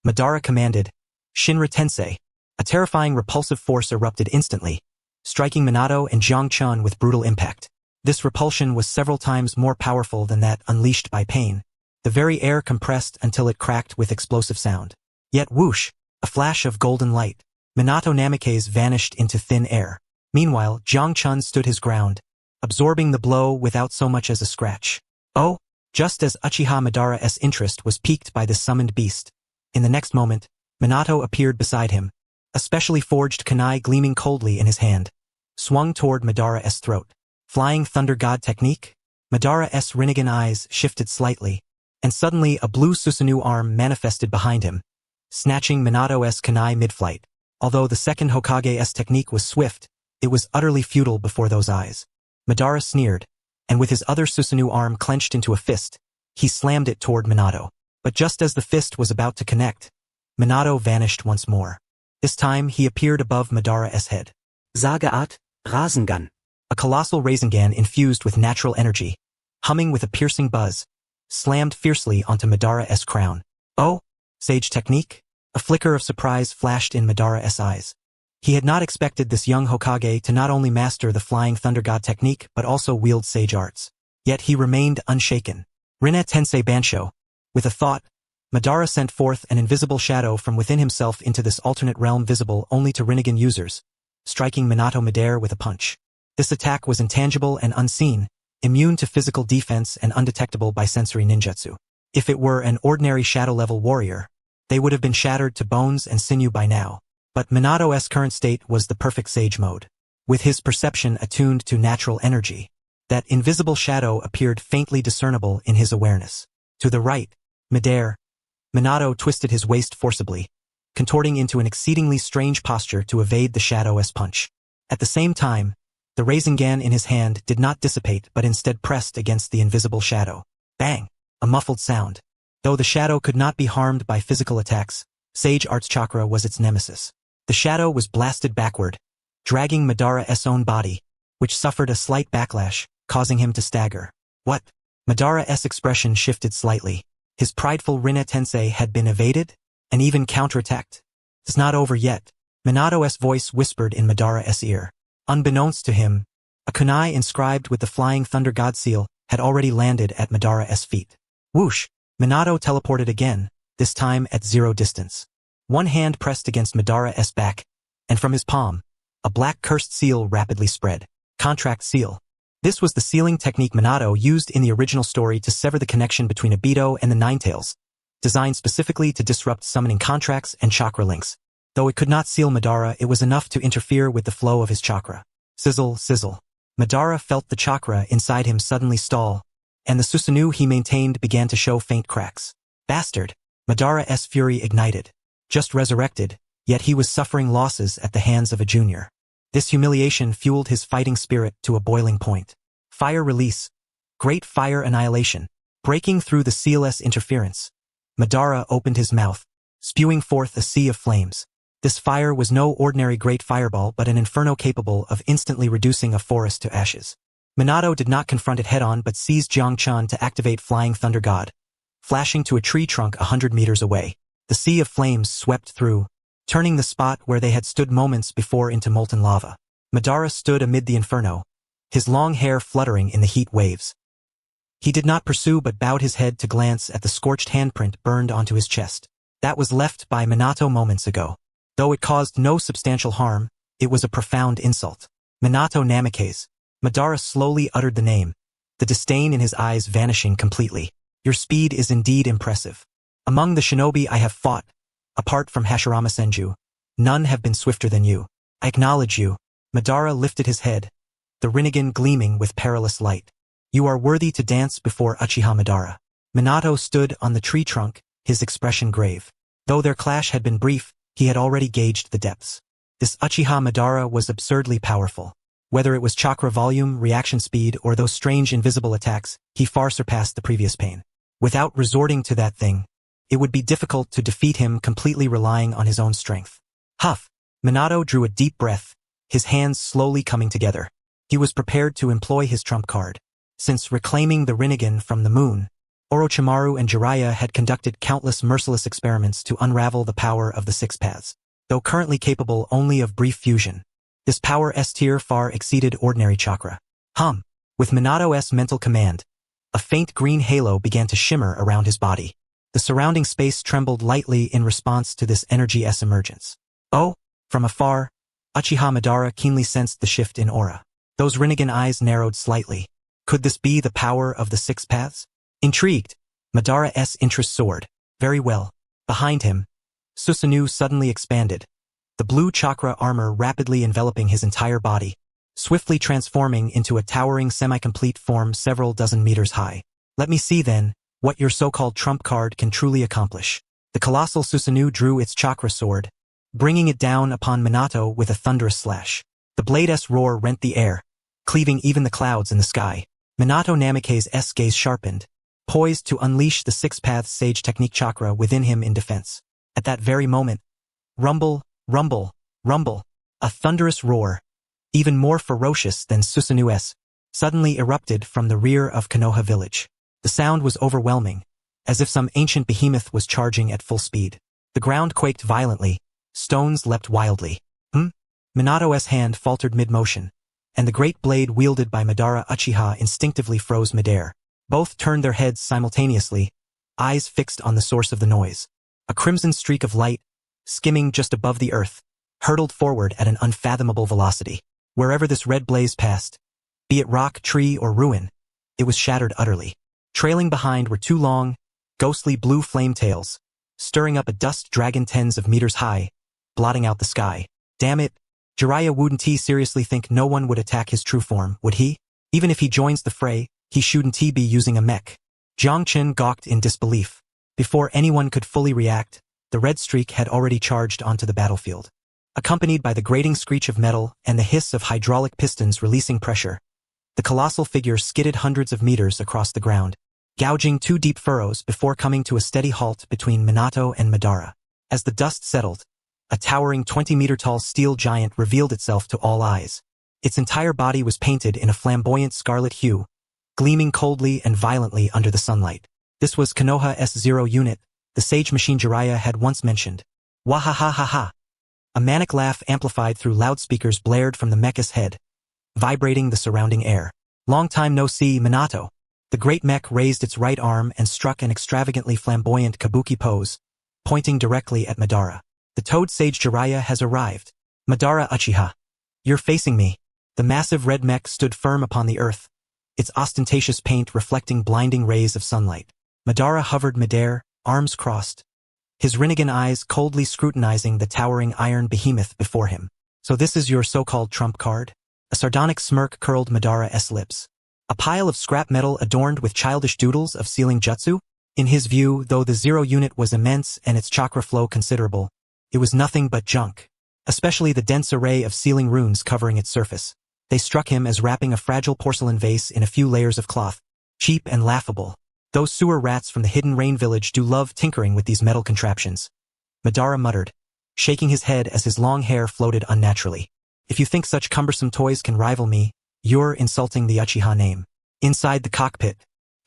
Madara commanded, Shinra Tensei. A terrifying repulsive force erupted instantly, striking Minato and Jiangchun with brutal impact. This repulsion was several times more powerful than that unleashed by pain. The very air compressed until it cracked with explosive sound. Yet whoosh, a flash of golden light. Minato Namikaze vanished into thin air. Meanwhile, Jiangchun stood his ground, absorbing the blow without so much as a scratch. Oh, just as Uchiha Madara's interest was piqued by this summoned beast, in the next moment, Minato appeared beside him, a specially forged kunai gleaming coldly in his hand, swung toward Madara's throat. Flying Thunder God technique? Madara's Rinnegan eyes shifted slightly, and suddenly a blue Susanoo arm manifested behind him, snatching Minato's kunai mid-flight. Although the second Hokage's technique was swift, it was utterly futile before those eyes. Madara sneered, and with his other Susanoo arm clenched into a fist, he slammed it toward Minato. But just as the fist was about to connect, Minato vanished once more. This time he appeared above Madara's head. Sagaat, Rasengan. A colossal Rasengan infused with natural energy, humming with a piercing buzz, slammed fiercely onto Madara's crown. Oh, Sage technique? A flicker of surprise flashed in Madara's eyes. He had not expected this young Hokage to not only master the flying thunder god technique but also wield sage arts. Yet he remained unshaken. Rinne Tensei Bansho. With a thought, Madara sent forth an invisible shadow from within himself into this alternate realm visible only to Rinnegan users, striking Minato midair with a punch. This attack was intangible and unseen, immune to physical defense and undetectable by sensory ninjutsu. If it were an ordinary shadow-level warrior, they would have been shattered to bones and sinew by now. But Minato's current state was the perfect sage mode. With his perception attuned to natural energy, that invisible shadow appeared faintly discernible in his awareness. To the right, midair, Minato twisted his waist forcibly, contorting into an exceedingly strange posture to evade the shadow's punch. At the same time, the Rasengan in his hand did not dissipate but instead pressed against the invisible shadow. Bang! A muffled sound. Though the shadow could not be harmed by physical attacks, Sage Arts Chakra was its nemesis. The shadow was blasted backward, dragging Madara's own body, which suffered a slight backlash, causing him to stagger. What? Madara's expression shifted slightly. His prideful Rinne Tensei had been evaded, and even counterattacked. It's not over yet, Minato's voice whispered in Madara's ear. Unbeknownst to him, a kunai inscribed with the flying thunder god seal had already landed at Madara's feet. Whoosh! Minato teleported again, this time at 0 distance. One hand pressed against Madara's back, and from his palm, a black cursed seal rapidly spread. Contract seal. This was the sealing technique Minato used in the original story to sever the connection between Obito and the Ninetales, designed specifically to disrupt summoning contracts and chakra links. Though it could not seal Madara, it was enough to interfere with the flow of his chakra. Sizzle, sizzle. Madara felt the chakra inside him suddenly stall, and the Susanoo he maintained began to show faint cracks. Bastard! Madara's fury ignited. Just resurrected, yet he was suffering losses at the hands of a junior. This humiliation fueled his fighting spirit to a boiling point. Fire release. Great fire annihilation. Breaking through the sealess interference, Madara opened his mouth, spewing forth a sea of flames. This fire was no ordinary great fireball but an inferno capable of instantly reducing a forest to ashes. Minato did not confront it head-on but seized Jiangchan to activate Flying Thunder God, flashing to a tree trunk 100 meters away. The sea of flames swept through, turning the spot where they had stood moments before into molten lava. Madara stood amid the inferno, his long hair fluttering in the heat waves. He did not pursue but bowed his head to glance at the scorched handprint burned onto his chest. That was left by Minato moments ago. Though it caused no substantial harm, it was a profound insult. Minato Namikaze. Madara slowly uttered the name, the disdain in his eyes vanishing completely. Your speed is indeed impressive. Among the shinobi I have fought, apart from Hashirama Senju, none have been swifter than you. I acknowledge you. Madara lifted his head, the Rinnegan gleaming with perilous light. You are worthy to dance before Uchiha Madara. Minato stood on the tree trunk, his expression grave. Though their clash had been brief, he had already gauged the depths. This Uchiha Madara was absurdly powerful. Whether it was chakra volume, reaction speed, or those strange invisible attacks, he far surpassed the previous pain. Without resorting to that thing, it would be difficult to defeat him completely relying on his own strength. Huff! Minato drew a deep breath, his hands slowly coming together. He was prepared to employ his trump card. Since reclaiming the Rinnegan from the moon, Orochimaru and Jiraiya had conducted countless merciless experiments to unravel the power of the Six Paths. Though currently capable only of brief fusion, this power S-tier far exceeded ordinary chakra. With Minato's mental command, a faint green halo began to shimmer around his body. The surrounding space trembled lightly in response to this energy-S emergence. Oh! From afar, Uchiha Madara keenly sensed the shift in aura. Those Rinnegan eyes narrowed slightly. Could this be the power of the Six Paths? Intrigued, Madara's interest soared. Very well. Behind him, Susanoo suddenly expanded, the blue chakra armor rapidly enveloping his entire body, swiftly transforming into a towering semi-complete form several dozen meters high. Let me see then, what your so-called trump card can truly accomplish. The colossal Susanoo drew its chakra sword, bringing it down upon Minato with a thunderous slash. The blade's roar rent the air, cleaving even the clouds in the sky. Minato Namikaze's gaze sharpened, poised to unleash the Six Paths Sage Technique chakra within him in defense. At that very moment, rumble, rumble, rumble, a thunderous roar, even more ferocious than Susanoo's, suddenly erupted from the rear of Konoha village. The sound was overwhelming, as if some ancient behemoth was charging at full speed. The ground quaked violently, stones leapt wildly. Minato's hand faltered mid-motion, and the great blade wielded by Madara Uchiha instinctively froze midair. Both turned their heads simultaneously, eyes fixed on the source of the noise. A crimson streak of light, skimming just above the earth, hurtled forward at an unfathomable velocity. Wherever this red blaze passed, be it rock, tree, or ruin, it was shattered utterly. Trailing behind were two long, ghostly blue flame tails, stirring up a dust dragon tens of meters high, blotting out the sky. Damn it, Jiraiya wouldn't he seriously think no one would attack his true form, would he? Even if he joins the fray, he shouldn't he be using a mech? Jiang Qin gawked in disbelief. Before anyone could fully react, the red streak had already charged onto the battlefield. Accompanied by the grating screech of metal and the hiss of hydraulic pistons releasing pressure, the colossal figure skidded hundreds of meters across the ground, gouging two deep furrows before coming to a steady halt between Minato and Madara. As the dust settled, a towering 20-meter-tall steel giant revealed itself to all eyes. Its entire body was painted in a flamboyant scarlet hue, gleaming coldly and violently under the sunlight. This was Konoha's Zero unit, the Sage Machine Jiraiya had once mentioned. Wahahahaha! A manic laugh amplified through loudspeakers blared from the mecha's head, vibrating the surrounding air. Long time no see, Minato. The great mech raised its right arm and struck an extravagantly flamboyant kabuki pose, pointing directly at Madara. The Toad Sage Jiraiya has arrived. Madara Uchiha. You're facing me. The massive red mech stood firm upon the earth, its ostentatious paint reflecting blinding rays of sunlight. Madara hovered midair, arms crossed, his Rinnegan eyes coldly scrutinizing the towering iron behemoth before him. So this is your so-called trump card? A sardonic smirk curled Madara's lips. A pile of scrap metal adorned with childish doodles of sealing jutsu? In his view, though the Zero unit was immense and its chakra flow considerable, it was nothing but junk. Especially the dense array of sealing runes covering its surface. They struck him as wrapping a fragile porcelain vase in a few layers of cloth. Cheap and laughable. Those sewer rats from the hidden rain village do love tinkering with these metal contraptions. Madara muttered, shaking his head as his long hair floated unnaturally. If you think such cumbersome toys can rival me, you're insulting the Uchiha name. Inside the cockpit,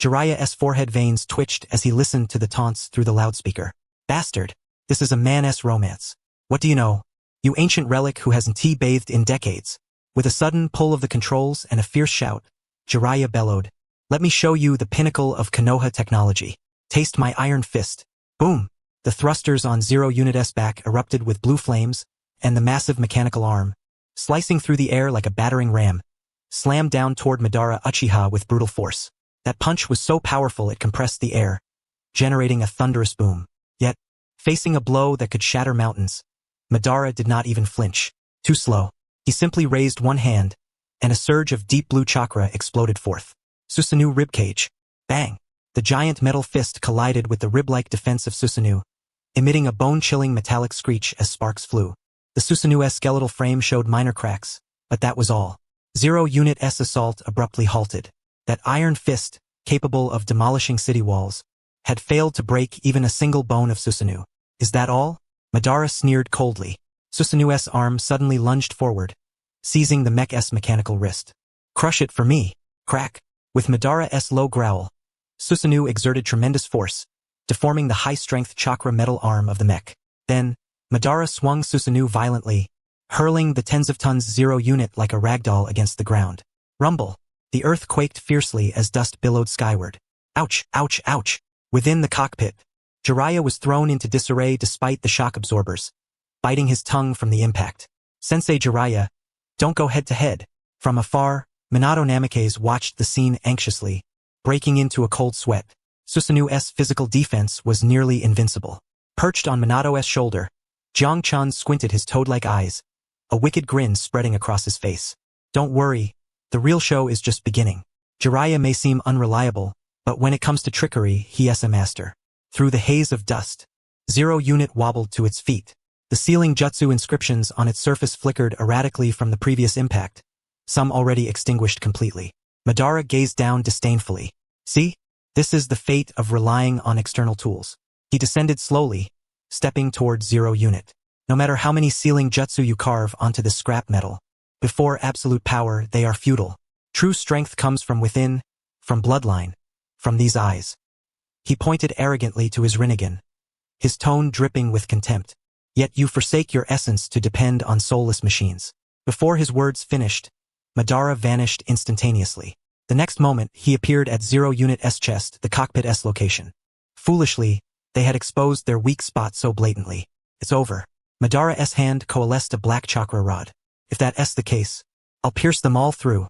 Jiraiya's forehead veins twitched as he listened to the taunts through the loudspeaker. Bastard, this is a man's romance. What do you know? You ancient relic who hasn't bathed in decades. With a sudden pull of the controls and a fierce shout, Jiraiya bellowed, let me show you the pinnacle of Konoha technology. Taste my iron fist. Boom! The thrusters on Zero Unit's back erupted with blue flames, and the massive mechanical arm, slicing through the air like a battering ram, slammed down toward Madara Uchiha with brutal force. That punch was so powerful it compressed the air, generating a thunderous boom. Yet, facing a blow that could shatter mountains, Madara did not even flinch. Too slow. He simply raised one hand, and a surge of deep blue chakra exploded forth. Susanoo ribcage. Bang! The giant metal fist collided with the rib-like defense of Susanoo, emitting a bone-chilling metallic screech as sparks flew. The Susanoo's skeletal frame showed minor cracks, but that was all. Zero Unit's assault abruptly halted. That iron fist, capable of demolishing city walls, had failed to break even a single bone of Susanoo. Is that all? Madara sneered coldly. Susanoo's arm suddenly lunged forward, seizing the mech's mechanical wrist. Crush it for me. Crack. With Madara's low growl, Susanoo exerted tremendous force, deforming the high-strength chakra metal arm of the mech. Then, Madara swung Susanoo violently, hurling the tens of tons Zero Unit like a ragdoll against the ground. Rumble. The earth quaked fiercely as dust billowed skyward. Ouch, ouch, ouch. Within the cockpit, Jiraiya was thrown into disarray despite the shock absorbers, biting his tongue from the impact. Sensei Jiraiya, don't go head-to-head. From afar, Minato Namikaze watched the scene anxiously, breaking into a cold sweat. Susanoo's physical defense was nearly invincible. Perched on Minato's shoulder, Jiang Qin squinted his toad-like eyes, a wicked grin spreading across his face. Don't worry, the real show is just beginning. Jiraiya may seem unreliable, but when it comes to trickery, he is a master. Through the haze of dust, Zero Unit wobbled to its feet. The sealing jutsu inscriptions on its surface flickered erratically from the previous impact, some already extinguished completely. Madara gazed down disdainfully. See? This is the fate of relying on external tools. He descended slowly, stepping toward Zero Unit. No matter how many sealing jutsu you carve onto this scrap metal, before absolute power they are futile. True strength comes from within, from bloodline, from these eyes. He pointed arrogantly to his Rinnegan, his tone dripping with contempt. Yet you forsake your essence to depend on soulless machines. Before his words finished, Madara vanished instantaneously. The next moment, he appeared at 0 Unit S chest, the cockpit S location. Foolishly, they had exposed their weak spot so blatantly. It's over. Madara S hand coalesced a black chakra rod. If that S the case, I'll pierce them all through.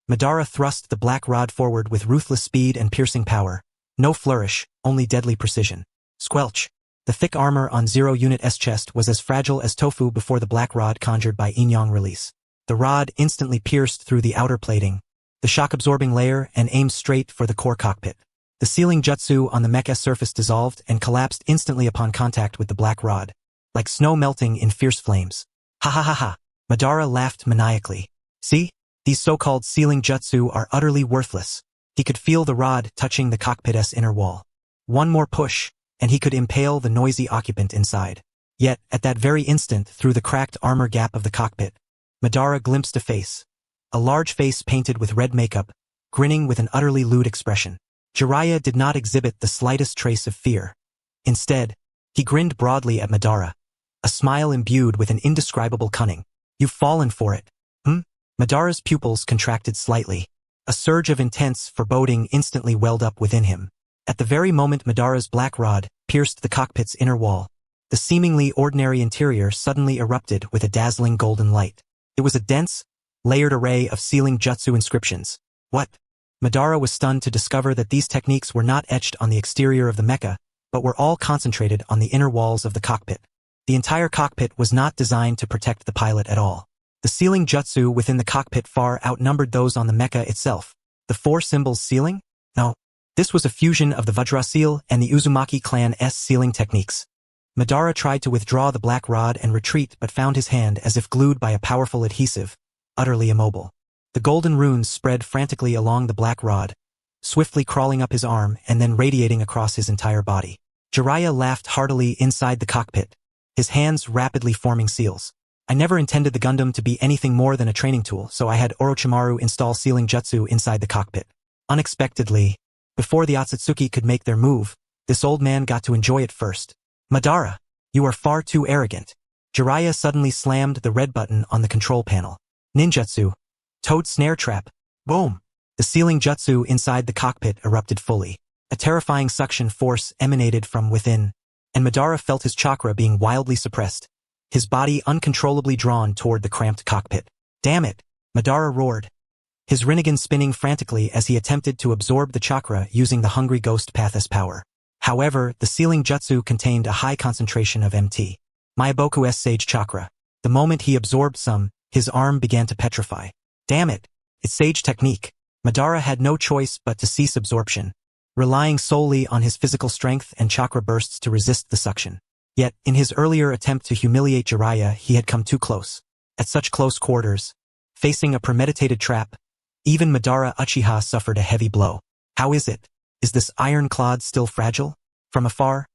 Madara thrust the black rod forward with ruthless speed and piercing power. No flourish, only deadly precision. Squelch. The thick armor on 0 Unit S chest was as fragile as tofu before the black rod conjured by yin-yang release. The rod instantly pierced through the outer plating, the shock-absorbing layer, and aimed straight for the core cockpit. The sealing jutsu on the mech-S surface dissolved and collapsed instantly upon contact with the black rod, like snow melting in fierce flames. Ha ha ha ha. Madara laughed maniacally. See? These so-called sealing jutsu are utterly worthless. He could feel the rod touching the cockpit's inner wall. One more push, and he could impale the noisy occupant inside. Yet, at that very instant, through the cracked armor gap of the cockpit, Madara glimpsed a face. A large face painted with red makeup, grinning with an utterly lewd expression. Jiraiya did not exhibit the slightest trace of fear. Instead, he grinned broadly at Madara, a smile imbued with an indescribable cunning. You've fallen for it. Madara's pupils contracted slightly. A surge of intense foreboding instantly welled up within him. At the very moment Madara's black rod pierced the cockpit's inner wall, the seemingly ordinary interior suddenly erupted with a dazzling golden light. It was a dense, layered array of sealing jutsu inscriptions. What? Madara was stunned to discover that these techniques were not etched on the exterior of the mecha, but were all concentrated on the inner walls of the cockpit. The entire cockpit was not designed to protect the pilot at all. The sealing jutsu within the cockpit far outnumbered those on the mecha itself. The 4 symbols sealing? No. This was a fusion of the Vajra seal and the Uzumaki clan's sealing techniques. Madara tried to withdraw the black rod and retreat but found his hand as if glued by a powerful adhesive, utterly immobile. The golden runes spread frantically along the black rod, swiftly crawling up his arm and then radiating across his entire body. Jiraiya laughed heartily inside the cockpit, his hands rapidly forming seals. I never intended the Gundam to be anything more than a training tool, so I had Orochimaru install sealing jutsu inside the cockpit. Unexpectedly, before the Otsutsuki could make their move, this old man got to enjoy it first. Madara, you are far too arrogant. Jiraiya suddenly slammed the red button on the control panel. Ninjutsu. Toad snare trap. Boom. The sealing jutsu inside the cockpit erupted fully. A terrifying suction force emanated from within, and Madara felt his chakra being wildly suppressed, his body uncontrollably drawn toward the cramped cockpit. Damn it! Madara roared, his Rinnegan spinning frantically as he attempted to absorb the chakra using the Hungry Ghost Path's power. However, the sealing jutsu contained a high concentration of MT. Myaboku's Sage Chakra. The moment he absorbed some, his arm began to petrify. Damn it! It's Sage technique. Madara had no choice but to cease absorption, relying solely on his physical strength and chakra bursts to resist the suction. Yet, in his earlier attempt to humiliate Jiraiya, he had come too close. At such close quarters, facing a premeditated trap, even Madara Uchiha suffered a heavy blow. How is it? Is this ironclad still fragile? From afar,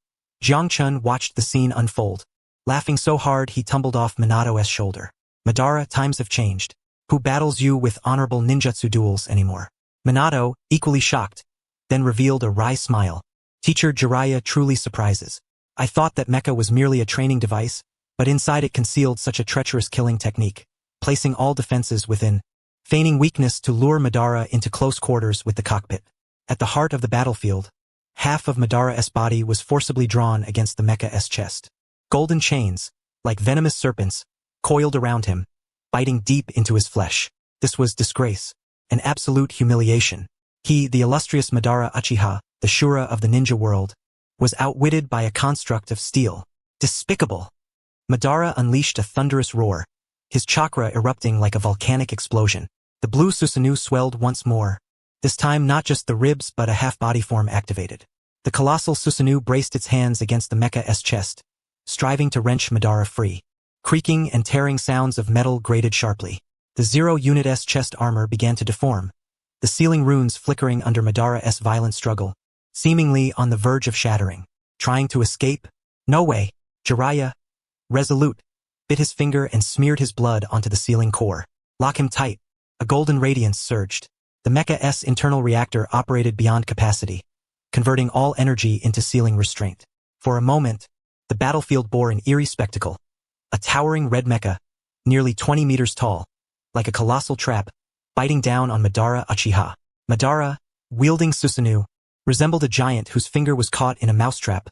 Jiang Chun watched the scene unfold, laughing so hard he tumbled off Minato's shoulder. Madara, times have changed. Who battles you with honorable ninjutsu duels anymore? Minato, equally shocked, then revealed a wry smile. Teacher Jiraiya truly surprises. I thought that mecha was merely a training device, but inside it concealed such a treacherous killing technique, placing all defenses within, feigning weakness to lure Madara into close quarters with the cockpit. At the heart of the battlefield, half of Madara's body was forcibly drawn against the mecha's chest. Golden chains, like venomous serpents, coiled around him, biting deep into his flesh. This was disgrace, an absolute humiliation. He, the illustrious Madara Uchiha, the Shura of the ninja world, was outwitted by a construct of steel. Despicable! Madara unleashed a thunderous roar, his chakra erupting like a volcanic explosion. The blue Susanoo swelled once more, this time not just the ribs but a half-body form activated. The colossal Susanoo braced its hands against the mecha's chest, striving to wrench Madara free. Creaking and tearing sounds of metal grated sharply. The 0 Unit's chest armor began to deform, the sealing runes flickering under Madara's violent struggle, seemingly on the verge of shattering. Trying to escape? No way. Jiraiya, resolute, bit his finger and smeared his blood onto the sealing core. Lock him tight. A golden radiance surged. The mecha's internal reactor operated beyond capacity, converting all energy into sealing restraint. For a moment, The battlefield bore an eerie spectacle. A towering red mecha, nearly 20 meters tall, like a colossal trap, biting down on Madara Uchiha. Madara, wielding Susanoo, resembled a giant whose finger was caught in a mousetrap,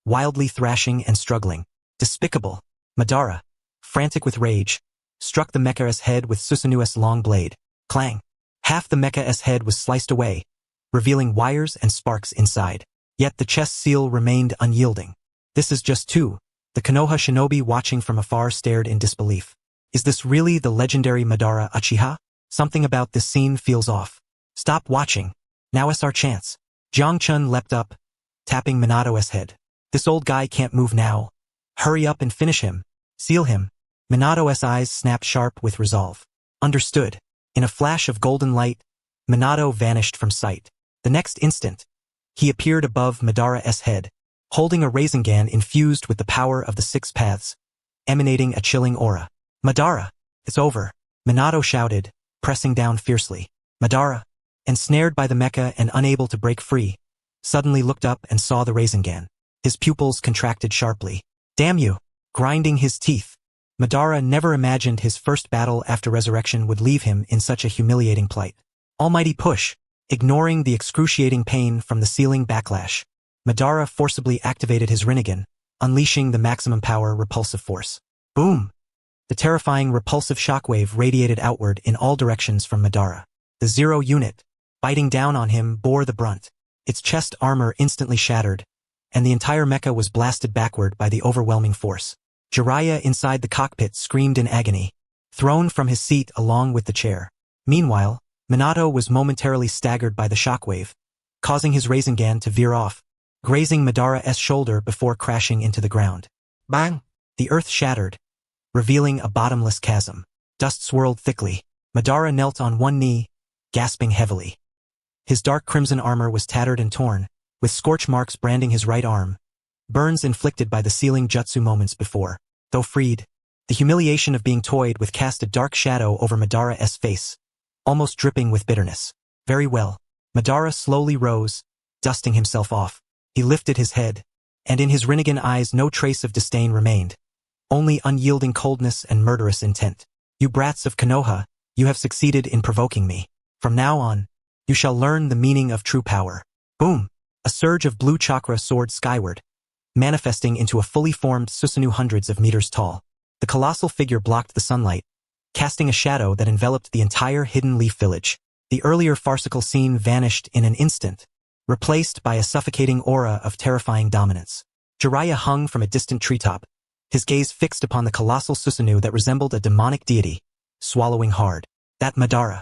wildly thrashing and struggling. Despicable. Madara, frantic with rage, struck the mecha's head with Susanoo's long blade. Clang. Half the mecha's head was sliced away, revealing wires and sparks inside. Yet the chest seal remained unyielding. This is just two. The Konoha shinobi watching from afar stared in disbelief. Is this really the legendary Madara Uchiha? Something about this scene feels off. Stop watching. Now is our chance. Jiang Chun leapt up, tapping Minato's head. This old guy can't move now. Hurry up and finish him. Seal him. Minato's eyes snapped sharp with resolve. Understood. In a flash of golden light, Minato vanished from sight. The next instant, he appeared above Madara's head, holding a Rasengan infused with the power of the six paths, emanating a chilling aura. Madara, it's over, Minato shouted, pressing down fiercely. Madara, ensnared by the mecha and unable to break free, suddenly looked up and saw the Rasengan. His pupils contracted sharply. Damn you! Grinding his teeth. Madara never imagined his first battle after resurrection would leave him in such a humiliating plight. Almighty push! Ignoring the excruciating pain from the ceiling backlash, Madara forcibly activated his Rinnegan, unleashing the maximum power repulsive force. Boom! The terrifying repulsive shockwave radiated outward in all directions from Madara. The Zero unit, biting down on him, bore the brunt. Its chest armor instantly shattered, and the entire mecha was blasted backward by the overwhelming force. Jiraiya inside the cockpit screamed in agony, thrown from his seat along with the chair. Meanwhile, Minato was momentarily staggered by the shockwave, causing his Rasengan to veer off, grazing Madara's shoulder before crashing into the ground. Bang! The earth shattered, revealing a bottomless chasm. Dust swirled thickly. Madara knelt on one knee, gasping heavily. His dark crimson armor was tattered and torn, with scorch marks branding his right arm, burns inflicted by the sealing jutsu moments before. Though freed, the humiliation of being toyed with cast a dark shadow over Madara's face, almost dripping with bitterness. Very well. Madara slowly rose, dusting himself off. He lifted his head, and in his Rinnegan eyes no trace of disdain remained, only unyielding coldness and murderous intent. You brats of Konoha, you have succeeded in provoking me. From now on, you shall learn the meaning of true power. Boom! A surge of blue chakra soared skyward, manifesting into a fully formed Susanoo hundreds of meters tall. The colossal figure blocked the sunlight, casting a shadow that enveloped the entire Hidden Leaf village. The earlier farcical scene vanished in an instant, replaced by a suffocating aura of terrifying dominance. Jiraiya hung from a distant treetop, his gaze fixed upon the colossal Susanoo that resembled a demonic deity, swallowing hard. That Madara.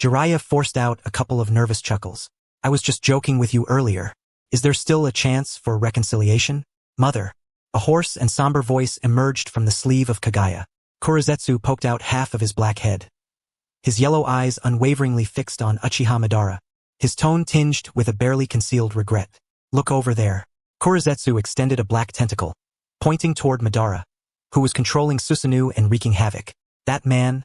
Jiraiya forced out a couple of nervous chuckles. I was just joking with you earlier. Is there still a chance for reconciliation? Mother. A hoarse and somber voice emerged from the sleeve of Kagaya. Kurozetsu poked out half of his black head, his yellow eyes unwaveringly fixed on Uchiha Madara, his tone tinged with a barely concealed regret. Look over there. Kurozetsu extended a black tentacle, pointing toward Madara, who was controlling Susanoo and wreaking havoc. That man,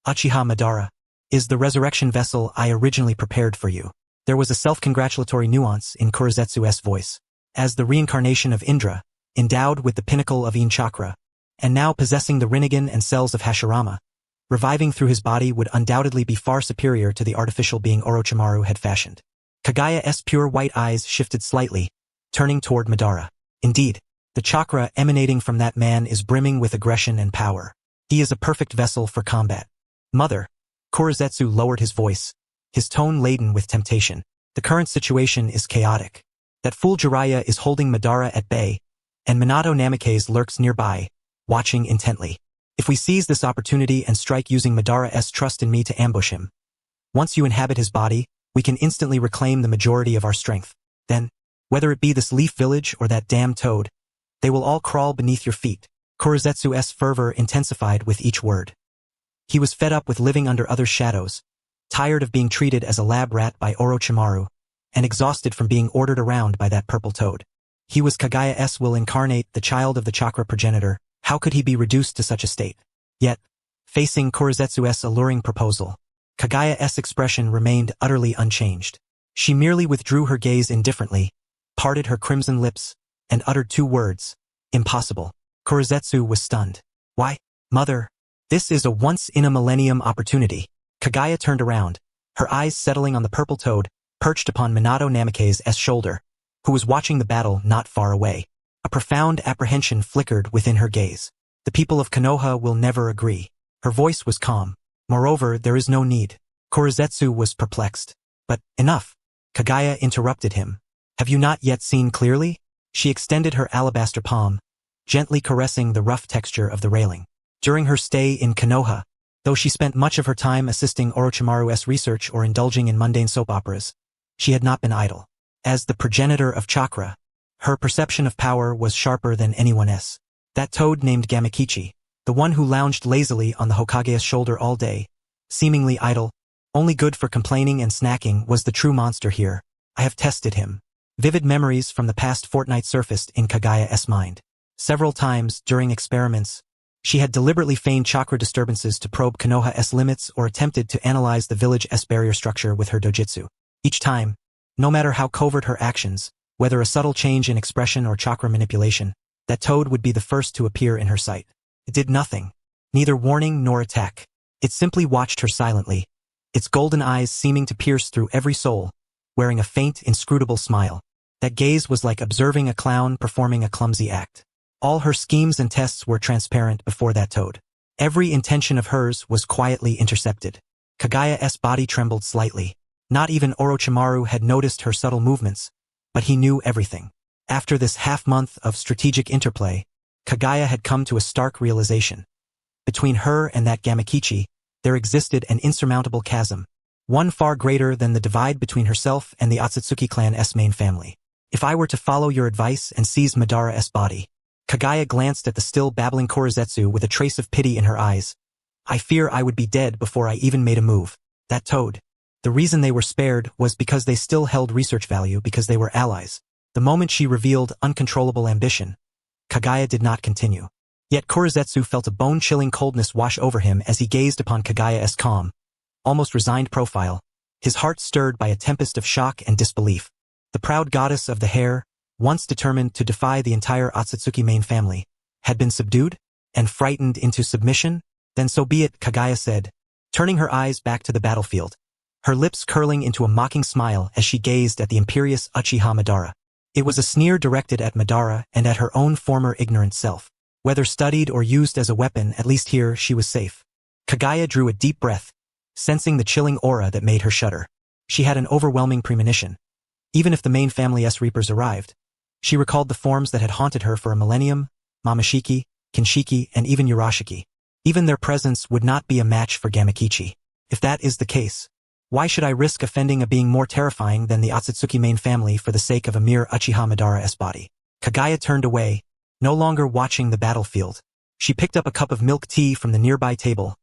Uchiha Madara, is the resurrection vessel I originally prepared for you. There was a self-congratulatory nuance in Kurozetsu's voice. As the reincarnation of Indra, endowed with the pinnacle of Yin chakra, and now possessing the Rinnegan and cells of Hashirama, reviving through his body would undoubtedly be far superior to the artificial being Orochimaru had fashioned. Kagaya's pure white eyes shifted slightly, turning toward Madara. Indeed, the chakra emanating from that man is brimming with aggression and power. He is a perfect vessel for combat. Mother. Kurozetsu lowered his voice, his tone laden with temptation. The current situation is chaotic. That fool Jiraiya is holding Madara at bay, and Minato Namikaze lurks nearby, watching intently. If we seize this opportunity and strike using Madara's trust in me to ambush him, once you inhabit his body, we can instantly reclaim the majority of our strength. Then, whether it be this leaf village or that damn toad, they will all crawl beneath your feet. Kurozetsu's fervor intensified with each word. He was fed up with living under others' shadows, tired of being treated as a lab rat by Orochimaru, and exhausted from being ordered around by that purple toad. He was Kagaya's will incarnate, the child of the chakra progenitor. How could he be reduced to such a state? Yet, facing Kurozetsu's alluring proposal, Kagaya's expression remained utterly unchanged. She merely withdrew her gaze indifferently, parted her crimson lips, and uttered two words, Impossible. Korezetsu was stunned. Why, mother? This is a once-in-a-millennium opportunity. Kagaya turned around, her eyes settling on the purple toad, perched upon Minato Namikaze's shoulder, who was watching the battle not far away. A profound apprehension flickered within her gaze. The people of Konoha will never agree. Her voice was calm. Moreover, there is no need. Korezetsu was perplexed. But, enough. Kagaya interrupted him. Have you not yet seen clearly? She extended her alabaster palm, gently caressing the rough texture of the railing. During her stay in Konoha, though she spent much of her time assisting Orochimaru's research or indulging in mundane soap operas, she had not been idle. As the progenitor of chakra, her perception of power was sharper than anyone's. That toad named Gamakichi, the one who lounged lazily on the Hokage's shoulder all day, seemingly idle, only good for complaining and snacking, was the true monster here. I have tested him. Vivid memories from the past fortnight surfaced in Kagaya's mind. Several times, during experiments, she had deliberately feigned chakra disturbances to probe Konoha's limits or attempted to analyze the village's barrier structure with her dojutsu. Each time, no matter how covert her actions, whether a subtle change in expression or chakra manipulation, that toad would be the first to appear in her sight. It did nothing, neither warning nor attack. It simply watched her silently, its golden eyes seeming to pierce through every soul, wearing a faint, inscrutable smile. That gaze was like observing a clown performing a clumsy act. All her schemes and tests were transparent before that toad. Every intention of hers was quietly intercepted. Kagaya's body trembled slightly. Not even Orochimaru had noticed her subtle movements, but he knew everything. After this half-month of strategic interplay, Kagaya had come to a stark realization. Between her and that Gamakichi, there existed an insurmountable chasm, one far greater than the divide between herself and the Otsutsuki clan's main family. If I were to follow your advice and seize Madara's body, Kagaya glanced at the still babbling Korezetsu with a trace of pity in her eyes. I fear I would be dead before I even made a move. That toad. The reason they were spared was because they still held research value, because they were allies. The moment she revealed uncontrollable ambition, Kagaya did not continue. Yet Korezetsu felt a bone-chilling coldness wash over him as he gazed upon Kagaya's calm, almost resigned profile, his heart stirred by a tempest of shock and disbelief. The proud goddess of the hair, once determined to defy the entire Otsutsuki main family, had been subdued and frightened into submission? Then so be it, Kagaya said, turning her eyes back to the battlefield, her lips curling into a mocking smile as she gazed at the imperious Uchiha Madara. It was a sneer directed at Madara and at her own former ignorant self. Whether studied or used as a weapon, at least here she was safe. Kagaya drew a deep breath, sensing the chilling aura that made her shudder. She had an overwhelming premonition. Even if the main family's reapers arrived, she recalled the forms that had haunted her for a millennium, Mamashiki, Kinshiki, and even Urashiki. Even their presence would not be a match for Gamakichi. If that is the case, why should I risk offending a being more terrifying than the Otsutsuki main family for the sake of a mere Uchiha Madara's body? Kagaya turned away, no longer watching the battlefield. She picked up a cup of milk tea from the nearby table,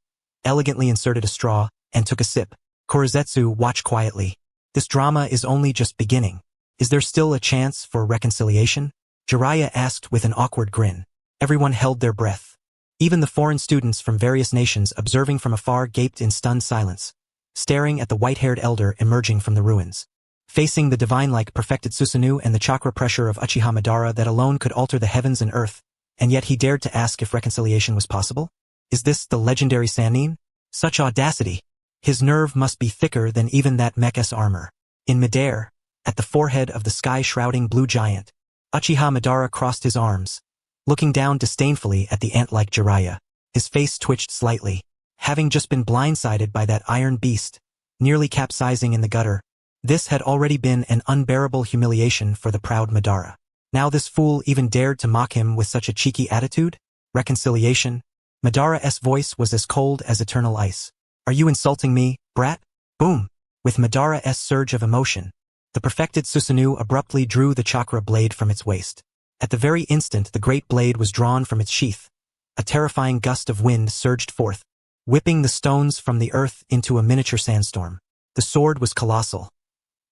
elegantly inserted a straw, and took a sip. Korezetsu watched quietly. This drama is only just beginning. Is there still a chance for reconciliation? Jiraiya asked with an awkward grin. Everyone held their breath. Even the foreign students from various nations observing from afar gaped in stunned silence, staring at the white-haired elder emerging from the ruins. Facing the divine-like perfected Susanoo and the chakra pressure of Uchiha Madara that alone could alter the heavens and earth, and yet he dared to ask if reconciliation was possible? Is this the legendary Sannin? Such audacity! His nerve must be thicker than even that mech's armor. In midair, at the forehead of the sky-shrouding blue giant, Uchiha Madara crossed his arms, looking down disdainfully at the ant-like Jiraiya. His face twitched slightly, having just been blindsided by that iron beast, nearly capsizing in the gutter. This had already been an unbearable humiliation for the proud Madara. Now this fool even dared to mock him with such a cheeky attitude? Reconciliation? Madara's voice was as cold as eternal ice. Are you insulting me, brat? Boom! With Madara's surge of emotion, the perfected Susanoo abruptly drew the chakra blade from its waist. At the very instant the great blade was drawn from its sheath, a terrifying gust of wind surged forth, whipping the stones from the earth into a miniature sandstorm. The sword was colossal,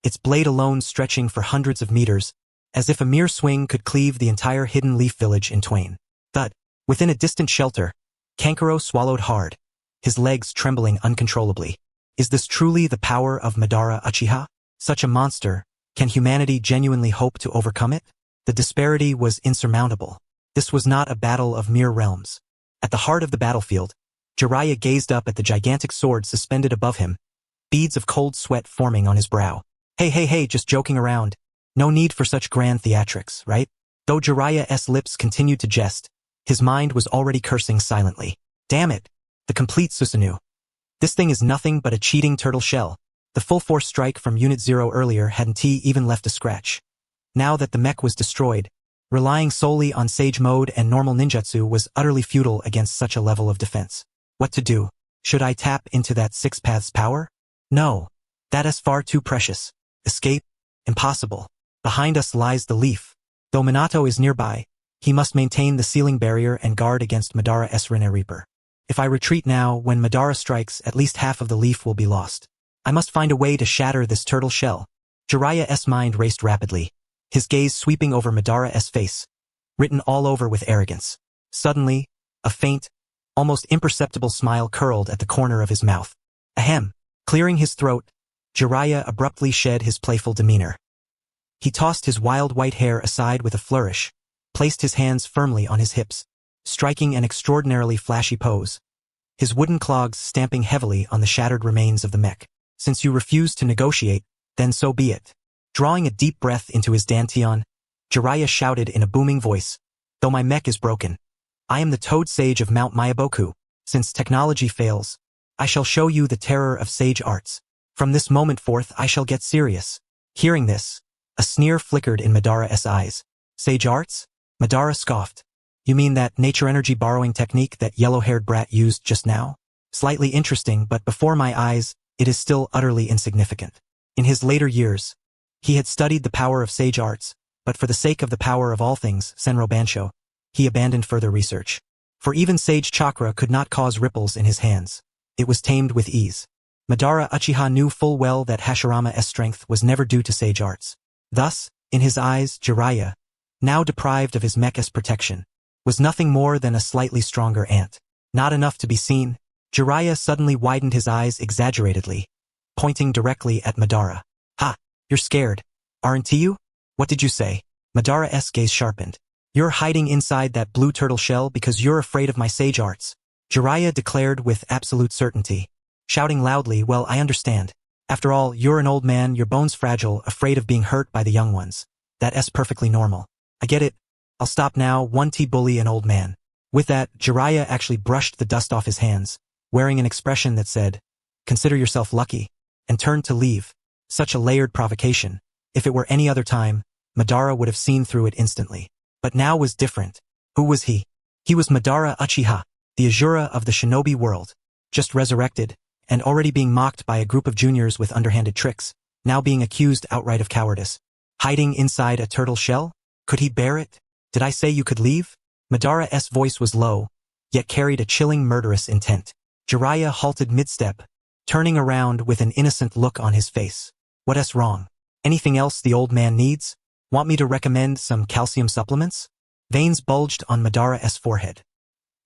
its blade alone stretching for hundreds of meters, as if a mere swing could cleave the entire Hidden Leaf village in twain. Thud! Within a distant shelter, Kankuro swallowed hard, his legs trembling uncontrollably. Is this truly the power of Madara Uchiha? Such a monster, can humanity genuinely hope to overcome it? The disparity was insurmountable. This was not a battle of mere realms. At the heart of the battlefield, Jiraiya gazed up at the gigantic sword suspended above him, beads of cold sweat forming on his brow. Hey, just joking around. No need for such grand theatrics, right? Though Jiraiya's lips continued to jest, his mind was already cursing silently. Damn it! The complete Susanoo. This thing is nothing but a cheating turtle shell. The full-force strike from Unit 0 earlier hadn't even left a scratch. Now that the mech was destroyed, relying solely on Sage mode and normal ninjutsu was utterly futile against such a level of defense. What to do? Should I tap into that six paths power? No. That is far too precious. Escape? Impossible. Behind us lies the leaf. Though Minato is nearby, he must maintain the ceiling barrier and guard against Madara's Rinne Reaper. If I retreat now, when Madara strikes, at least half of the leaf will be lost. I must find a way to shatter this turtle shell. Jiraiya's mind raced rapidly, his gaze sweeping over Madara's face, written all over with arrogance. Suddenly, a faint, almost imperceptible smile curled at the corner of his mouth. Ahem. Clearing his throat, Jiraiya abruptly shed his playful demeanor. He tossed his wild white hair aside with a flourish, placed his hands firmly on his hips, striking an extraordinarily flashy pose, his wooden clogs stamping heavily on the shattered remains of the mech. Since you refuse to negotiate, then so be it. Drawing a deep breath into his dantian, Jiraiya shouted in a booming voice, though my mech is broken, I am the Toad Sage of Mount Myaboku. Since technology fails, I shall show you the terror of sage arts. From this moment forth I shall get serious. Hearing this, a sneer flickered in Madara's eyes. Sage arts? Madara scoffed. You mean that nature energy borrowing technique that yellow-haired brat used just now? Slightly interesting, but before my eyes, it is still utterly insignificant. In his later years, he had studied the power of sage arts, but for the sake of the power of all things, Senro Bansho, he abandoned further research. For even sage chakra could not cause ripples in his hands. It was tamed with ease. Madara Uchiha knew full well that Hashirama's strength was never due to sage arts. Thus, in his eyes, Jiraiya, now deprived of his mech's protection, was nothing more than a slightly stronger ant. Not enough to be seen, Jiraiya suddenly widened his eyes exaggeratedly, pointing directly at Madara. Ha! You're scared, aren't you? What did you say? Madara's gaze sharpened. You're hiding inside that blue turtle shell because you're afraid of my sage arts, Jiraiya declared with absolute certainty, shouting loudly, well, I understand. After all, you're an old man, your bones fragile, afraid of being hurt by the young ones. That's perfectly normal. I get it. I'll stop now, 1T bully an old man. With that, Jiraiya actually brushed the dust off his hands, wearing an expression that said, consider yourself lucky, and turned to leave. Such a layered provocation. If it were any other time, Madara would have seen through it instantly. But now was different. Who was he? He was Madara Uchiha, the Azura of the shinobi world, just resurrected, and already being mocked by a group of juniors with underhanded tricks, now being accused outright of cowardice. Hiding inside a turtle shell? Could he bear it? Did I say you could leave? Madara's voice was low, yet carried a chilling murderous intent. Jiraiya halted mid-step, turning around with an innocent look on his face. What's wrong? Anything else the old man needs? Want me to recommend some calcium supplements? Veins bulged on Madara's forehead.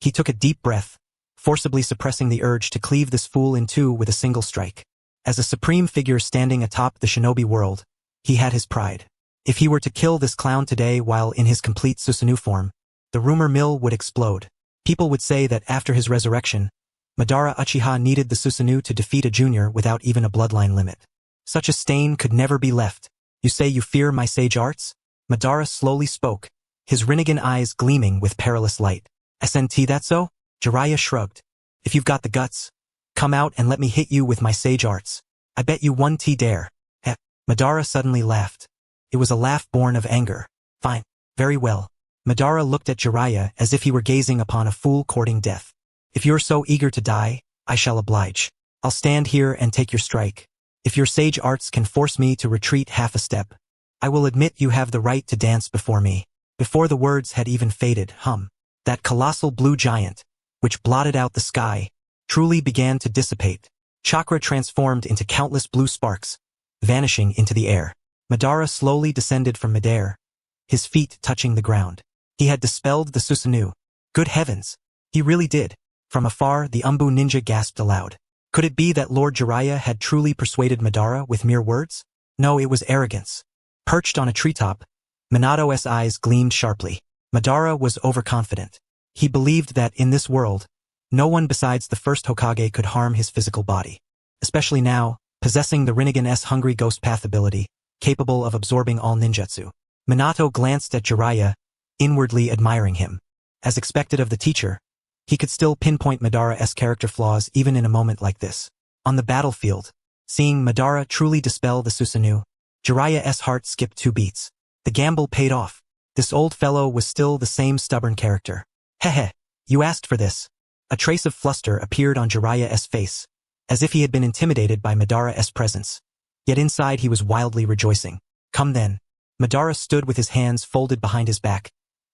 He took a deep breath, forcibly suppressing the urge to cleave this fool in two with a single strike. As a supreme figure standing atop the shinobi world, he had his pride. If he were to kill this clown today while in his complete Susanoo form, the rumor mill would explode. People would say that after his resurrection, Madara Uchiha needed the Susanoo to defeat a junior without even a bloodline limit. Such a stain could never be left. You say you fear my sage arts? Madara slowly spoke, his Rinnegan eyes gleaming with perilous light. SNT that so? Jiraiya shrugged. If you've got the guts, come out and let me hit you with my sage arts. I bet you 1T dare. Heh. Madara suddenly laughed. It was a laugh born of anger. Fine. Very well. Madara looked at Jiraiya as if he were gazing upon a fool courting death. If you're so eager to die, I shall oblige. I'll stand here and take your strike. If your sage arts can force me to retreat half a step, I will admit you have the right to dance before me. Before the words had even faded, that colossal blue giant, which blotted out the sky, truly began to dissipate. Chakra transformed into countless blue sparks, vanishing into the air. Madara slowly descended from midair, his feet touching the ground. He had dispelled the Susanoo. Good heavens! He really did. From afar, the Umbu ninja gasped aloud. Could it be that Lord Jiraiya had truly persuaded Madara with mere words? No, it was arrogance. Perched on a treetop, Minato's eyes gleamed sharply. Madara was overconfident. He believed that in this world, no one besides the first Hokage could harm his physical body. Especially now, possessing the Rinnegan's Hungry Ghost Path ability, capable of absorbing all ninjutsu. Minato glanced at Jiraiya, inwardly admiring him. As expected of the teacher, he could still pinpoint Madara's character flaws even in a moment like this. On the battlefield, seeing Madara truly dispel the Susanoo, Jiraiya's heart skipped 2 beats. The gamble paid off. This old fellow was still the same stubborn character. Hehe, you asked for this. A trace of fluster appeared on Jiraiya's face, as if he had been intimidated by Madara's presence. Yet inside he was wildly rejoicing. Come then. Madara stood with his hands folded behind his back,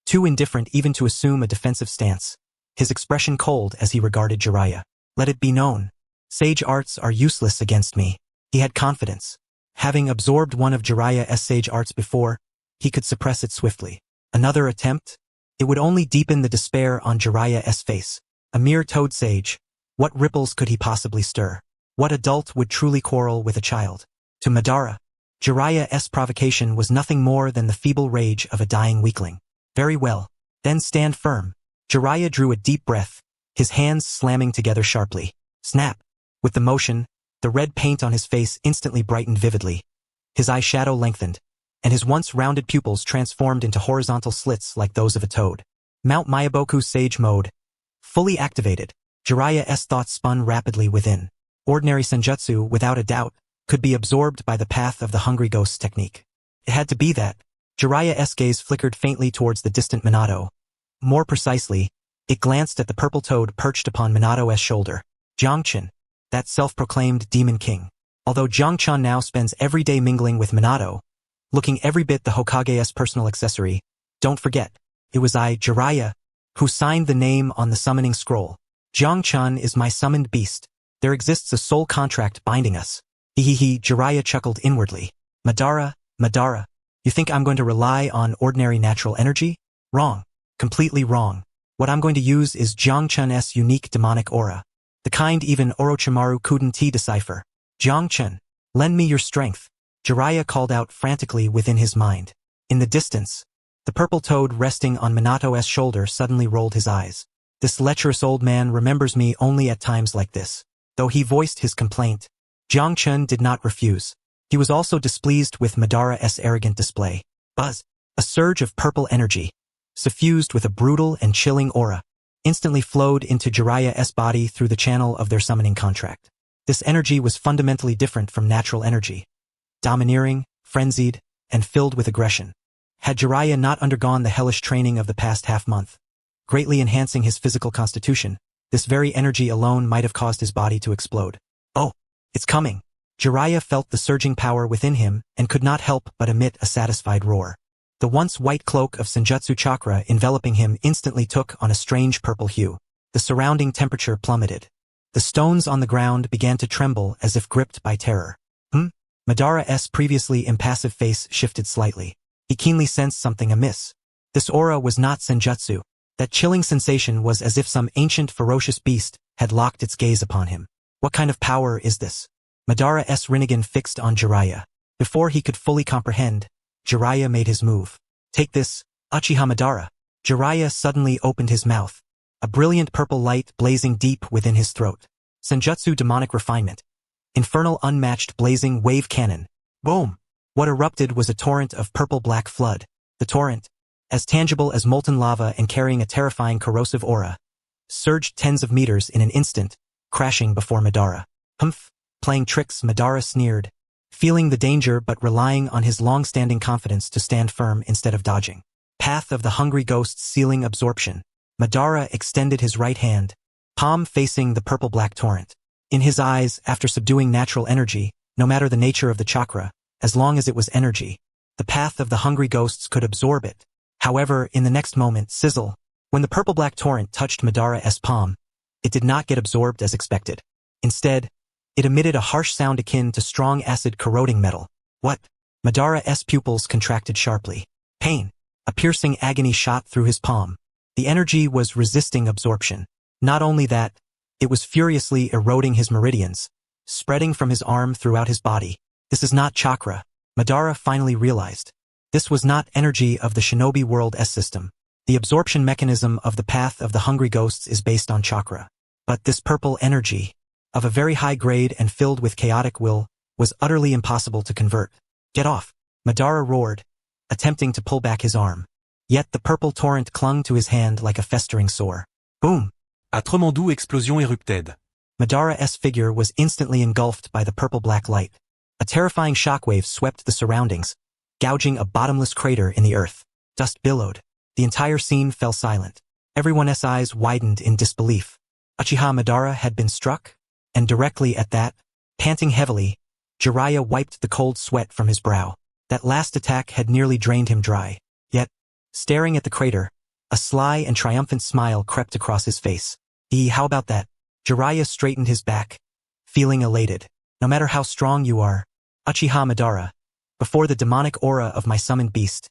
too indifferent even to assume a defensive stance, his expression cold as he regarded Jiraiya. Let it be known. Sage arts are useless against me. He had confidence. Having absorbed one of Jiraiya's sage arts before, he could suppress it swiftly. Another attempt? It would only deepen the despair on Jiraiya's face. A mere toad sage. What ripples could he possibly stir? What adult would truly quarrel with a child? To Madara, Jiraiya's provocation was nothing more than the feeble rage of a dying weakling. Very well. Then stand firm. Jiraiya drew a deep breath, his hands slamming together sharply. Snap. With the motion, the red paint on his face instantly brightened vividly. His eyeshadow lengthened, and his once rounded pupils transformed into horizontal slits like those of a toad. Mount Myaboku Sage Mode. Fully activated, Jiraiya's thoughts spun rapidly within. Ordinary senjutsu, without a doubt, could be absorbed by the path of the Hungry Ghosts technique. It had to be that. Jiraiya's gaze flickered faintly towards the distant Minato. More precisely, it glanced at the purple toad perched upon Minato's shoulder. Jiangchen, that self-proclaimed demon king. Although Jiangchen now spends every day mingling with Minato, looking every bit the Hokage's personal accessory, don't forget, it was I, Jiraiya, who signed the name on the summoning scroll. Jiangchen is my summoned beast. There exists a soul contract binding us. Hehehe, Jiraiya chuckled inwardly. Madara, you think I'm going to rely on ordinary natural energy? Wrong. Completely wrong. What I'm going to use is Jiangchen's unique demonic aura. The kind even Orochimaru couldn't decipher. Jiangchen, lend me your strength. Jiraiya called out frantically within his mind. In the distance, the purple toad resting on Minato's shoulder suddenly rolled his eyes. This lecherous old man remembers me only at times like this. Though he voiced his complaint, Jiangchen did not refuse. He was also displeased with Madara's arrogant display. Buzz. A surge of purple energy, suffused with a brutal and chilling aura, instantly flowed into Jiraiya's body through the channel of their summoning contract. This energy was fundamentally different from natural energy. Domineering, frenzied, and filled with aggression. Had Jiraiya not undergone the hellish training of the past half-month, greatly enhancing his physical constitution, this very energy alone might have caused his body to explode. Oh, it's coming. Jiraiya felt the surging power within him and could not help but emit a satisfied roar. The once white cloak of Senjutsu chakra enveloping him instantly took on a strange purple hue. The surrounding temperature plummeted. The stones on the ground began to tremble as if gripped by terror. Madara's previously impassive face shifted slightly. He keenly sensed something amiss. This aura was not senjutsu. That chilling sensation was as if some ancient ferocious beast had locked its gaze upon him. What kind of power is this? Madara's Rinnegan fixed on Jiraiya. Before he could fully comprehend, Jiraiya made his move. Take this, Uchiha Madara. Jiraiya suddenly opened his mouth, a brilliant purple light blazing deep within his throat. Senjutsu demonic refinement. Infernal unmatched blazing wave cannon. Boom! What erupted was a torrent of purple-black flood. The torrent, as tangible as molten lava and carrying a terrifying corrosive aura, surged tens of meters in an instant, crashing before Madara. Humph! Playing tricks, Madara sneered, feeling the danger but relying on his long-standing confidence to stand firm instead of dodging. Path of the Hungry Ghost's sealing absorption. Madara extended his right hand, palm facing the purple-black torrent. In his eyes, after subduing natural energy, no matter the nature of the chakra, as long as it was energy, the path of the Hungry Ghosts could absorb it. However, in the next moment, sizzle, when the purple-black torrent touched Madara's palm, it did not get absorbed as expected. Instead, it emitted a harsh sound akin to strong acid corroding metal. What? Madara's pupils contracted sharply. Pain. A piercing agony shot through his palm. The energy was resisting absorption. Not only that, it was furiously eroding his meridians, spreading from his arm throughout his body. This is not chakra, Madara finally realized. This was not energy of the shinobi world S system. The absorption mechanism of the path of the hungry ghosts is based on chakra. But this purple energy, of a very high grade and filled with chaotic will, was utterly impossible to convert. Get off! Madara roared, attempting to pull back his arm. Yet the purple torrent clung to his hand like a festering sore. Boom! A tremendous explosion érupted. Madara's figure was instantly engulfed by the purple-black light. A terrifying shockwave swept the surroundings, gouging a bottomless crater in the earth. Dust billowed. The entire scene fell silent. Everyone's eyes widened in disbelief. Uchiha Madara had been struck, and directly at that, panting heavily, Jiraiya wiped the cold sweat from his brow. That last attack had nearly drained him dry. Yet, staring at the crater, a sly and triumphant smile crept across his face. How about that? Jiraiya straightened his back, feeling elated. No matter how strong you are, Uchiha Madara, before the demonic aura of my summoned beast,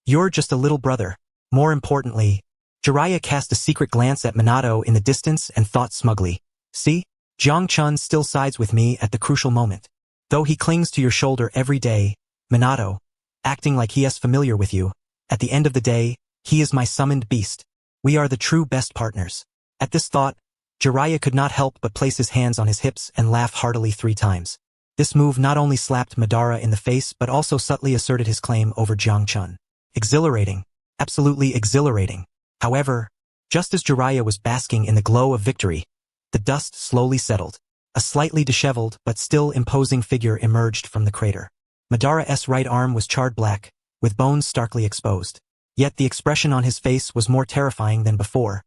you're just a little brother. More importantly, Jiraiya cast a secret glance at Minato in the distance and thought smugly, see? Jiang Chun still sides with me at the crucial moment. Though he clings to your shoulder every day, Minato, acting like he is familiar with you, at the end of the day, he is my summoned beast. We are the true best partners. At this thought, Jiraiya could not help but place his hands on his hips and laugh heartily 3 times. This move not only slapped Madara in the face but also subtly asserted his claim over Jiang Chun. Exhilarating. Absolutely exhilarating. However, just as Jiraiya was basking in the glow of victory, the dust slowly settled. A slightly disheveled but still imposing figure emerged from the crater. Madara's right arm was charred black, with bones starkly exposed. Yet the expression on his face was more terrifying than before.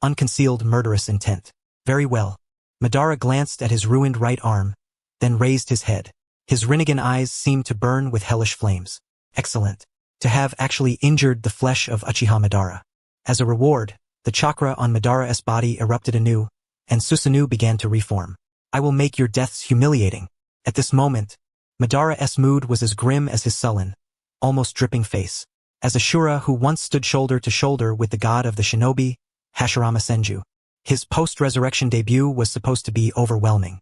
Unconcealed murderous intent. Very well. Madara glanced at his ruined right arm, then raised his head. His Rinnegan eyes seemed to burn with hellish flames. Excellent. To have actually injured the flesh of Uchiha Madara. As a reward, the chakra on Madara's body erupted anew, and Susanoo began to reform. I will make your deaths humiliating. At this moment, Madara's mood was as grim as his sullen, almost dripping face. As a Shura who once stood shoulder to shoulder with the god of the shinobi, Hashirama Senju, his post-resurrection debut was supposed to be overwhelming.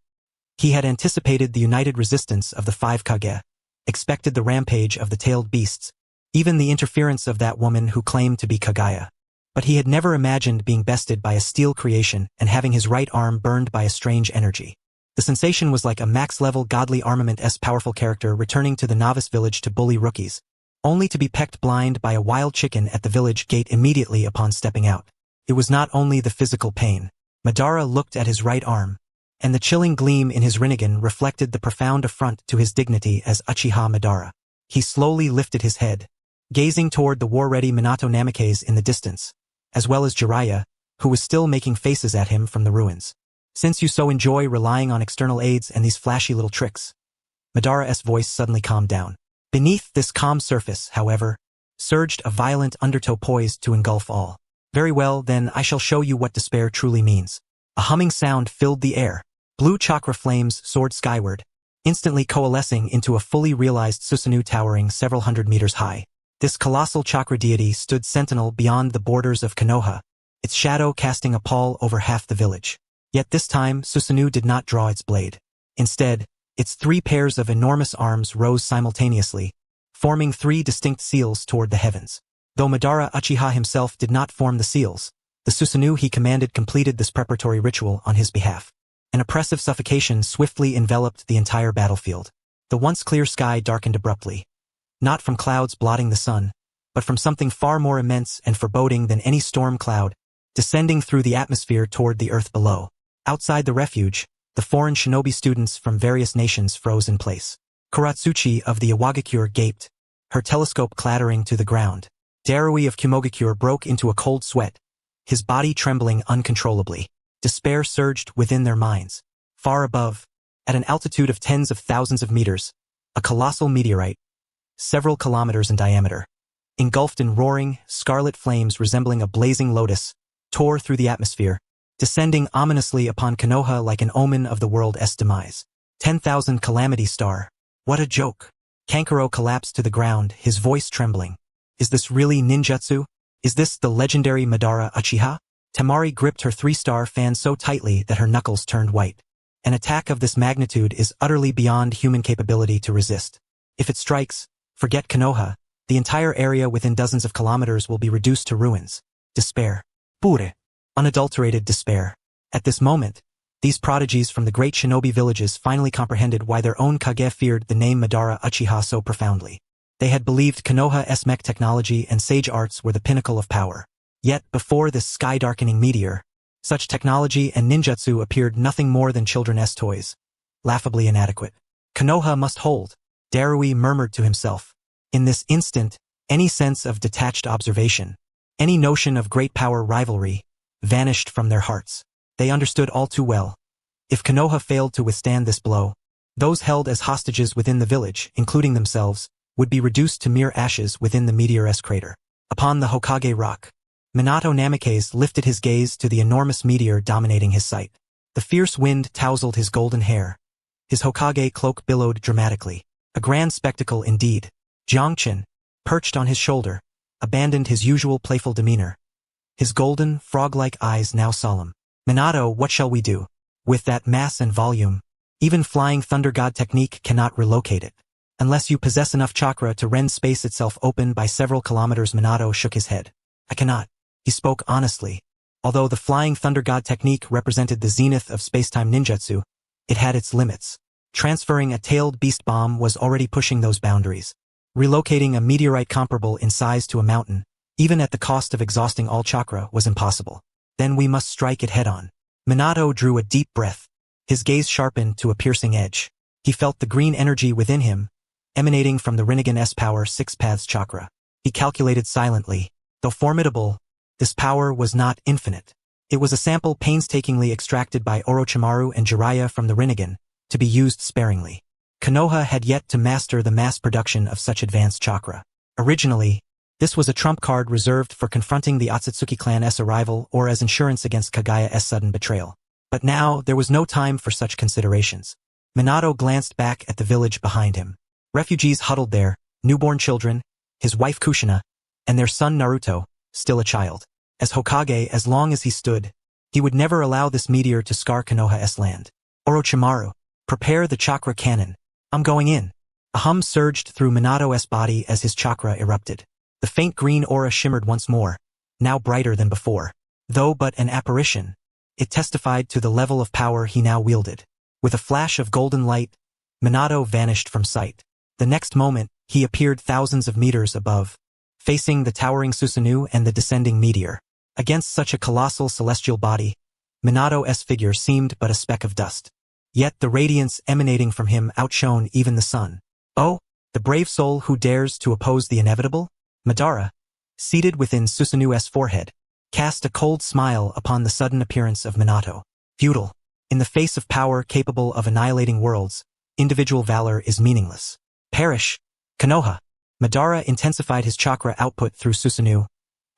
He had anticipated the united resistance of the 5 Kage, expected the rampage of the tailed beasts, even the interference of that woman who claimed to be Kaguya. But he had never imagined being bested by a steel creation and having his right arm burned by a strange energy. The sensation was like a max-level godly armament-s powerful character returning to the novice village to bully rookies, only to be pecked blind by a wild chicken at the village gate immediately upon stepping out. It was not only the physical pain. Madara looked at his right arm, and the chilling gleam in his Rinnegan reflected the profound affront to his dignity as Uchiha Madara. He slowly lifted his head, gazing toward the war-ready Minato Namikaze in the distance, as well as Jiraiya, who was still making faces at him from the ruins. Since you so enjoy relying on external aids and these flashy little tricks. Madara's voice suddenly calmed down. Beneath this calm surface, however, surged a violent undertow poised to engulf all. Very well, then I shall show you what despair truly means. A humming sound filled the air. Blue chakra flames soared skyward, instantly coalescing into a fully realized Susanoo towering several hundred meters high. This colossal chakra deity stood sentinel beyond the borders of Konoha, its shadow casting a pall over half the village. Yet this time, Susanoo did not draw its blade. Instead, its 3 pairs of enormous arms rose simultaneously, forming 3 distinct seals toward the heavens. Though Madara Uchiha himself did not form the seals, the Susanoo he commanded completed this preparatory ritual on his behalf. An oppressive suffocation swiftly enveloped the entire battlefield. The once clear sky darkened abruptly. Not from clouds blotting the sun, but from something far more immense and foreboding than any storm cloud, descending through the atmosphere toward the earth below. Outside the refuge, the foreign shinobi students from various nations froze in place. Kuratsuchi of the Iwagakure gaped, her telescope clattering to the ground. Darui of Kumogakure broke into a cold sweat, his body trembling uncontrollably. Despair surged within their minds. Far above, at an altitude of tens of thousands of meters, a colossal meteorite, several kilometers in diameter, engulfed in roaring, scarlet flames resembling a blazing lotus, tore through the atmosphere, descending ominously upon Konoha like an omen of the world's demise. 10,000 Calamity Star. What a joke. Kankuro collapsed to the ground, his voice trembling. Is this really ninjutsu? Is this the legendary Madara Uchiha? Temari gripped her 3-star fan so tightly that her knuckles turned white. An attack of this magnitude is utterly beyond human capability to resist. If it strikes, forget Konoha, the entire area within dozens of kilometers will be reduced to ruins. despair. Pure. Unadulterated despair. At this moment, these prodigies from the great shinobi villages finally comprehended why their own Kage feared the name Madara Uchiha so profoundly. They had believed Konoha's mech technology and sage arts were the pinnacle of power. Yet, before this sky-darkening meteor, such technology and ninjutsu appeared nothing more than children's toys, laughably inadequate. Konoha must hold, Darui murmured to himself. In this instant, any sense of detached observation, any notion of great power rivalry, vanished from their hearts. They understood all too well. If Konoha failed to withstand this blow, those held as hostages within the village, including themselves, would be reduced to mere ashes within the meteor's crater. Upon the Hokage rock, Minato Namikaze lifted his gaze to the enormous meteor dominating his sight. The fierce wind tousled his golden hair. His Hokage cloak billowed dramatically. A grand spectacle indeed. Jiangchen, perched on his shoulder, abandoned his usual playful demeanor. His golden, frog-like eyes now solemn. Minato, what shall we do? With that mass and volume, even flying thunder god technique cannot relocate it. Unless you possess enough chakra to rend space itself open by several kilometers. Minato shook his head. I cannot. He spoke honestly. Although the flying thunder god technique represented the zenith of spacetime ninjutsu, it had its limits. Transferring a tailed beast bomb was already pushing those boundaries. Relocating a meteorite comparable in size to a mountain, even at the cost of exhausting all chakra, was impossible. Then we must strike it head-on. Minato drew a deep breath. His gaze sharpened to a piercing edge. He felt the green energy within him, emanating from the Rinnegan's power 6 paths chakra. He calculated silently. Though formidable, this power was not infinite. It was a sample painstakingly extracted by Orochimaru and Jiraiya from the Rinnegan, to be used sparingly. Konoha had yet to master the mass production of such advanced chakra. Originally, this was a trump card reserved for confronting the Otsutsuki clan's arrival or as insurance against Kagaya's sudden betrayal. But now, there was no time for such considerations. Minato glanced back at the village behind him. Refugees huddled there, newborn children, his wife Kushina, and their son Naruto, still a child. As Hokage, as long as he stood, he would never allow this meteor to scar Konoha's land. Orochimaru, prepare the chakra cannon. I'm going in. A hum surged through Minato's body as his chakra erupted. The faint green aura shimmered once more, now brighter than before. Though but an apparition, it testified to the level of power he now wielded. With a flash of golden light, Minato vanished from sight. The next moment, he appeared thousands of meters above, facing the towering Susanoo and the descending meteor. Against such a colossal celestial body, Minato's figure seemed but a speck of dust. Yet the radiance emanating from him outshone even the sun. Oh, the brave soul who dares to oppose the inevitable? Madara, seated within Susanoo's forehead, cast a cold smile upon the sudden appearance of Minato. Futile. In the face of power capable of annihilating worlds, individual valor is meaningless. Perish. Konoha. Madara intensified his chakra output through Susanoo,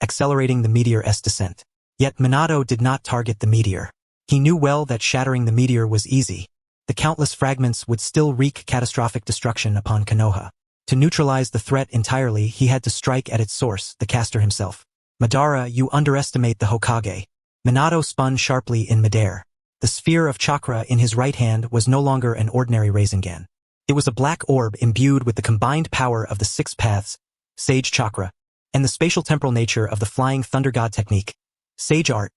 accelerating the meteor's descent. Yet Minato did not target the meteor. He knew well that shattering the meteor was easy. The countless fragments would still wreak catastrophic destruction upon Konoha. To neutralize the threat entirely, he had to strike at its source, the caster himself. Madara, you underestimate the Hokage. Minato spun sharply in midair. The sphere of chakra in his right hand was no longer an ordinary Rasengan. It was a black orb imbued with the combined power of the 6 paths, Sage Chakra, and the spatial temporal nature of the Flying Thunder God technique, Sage Art.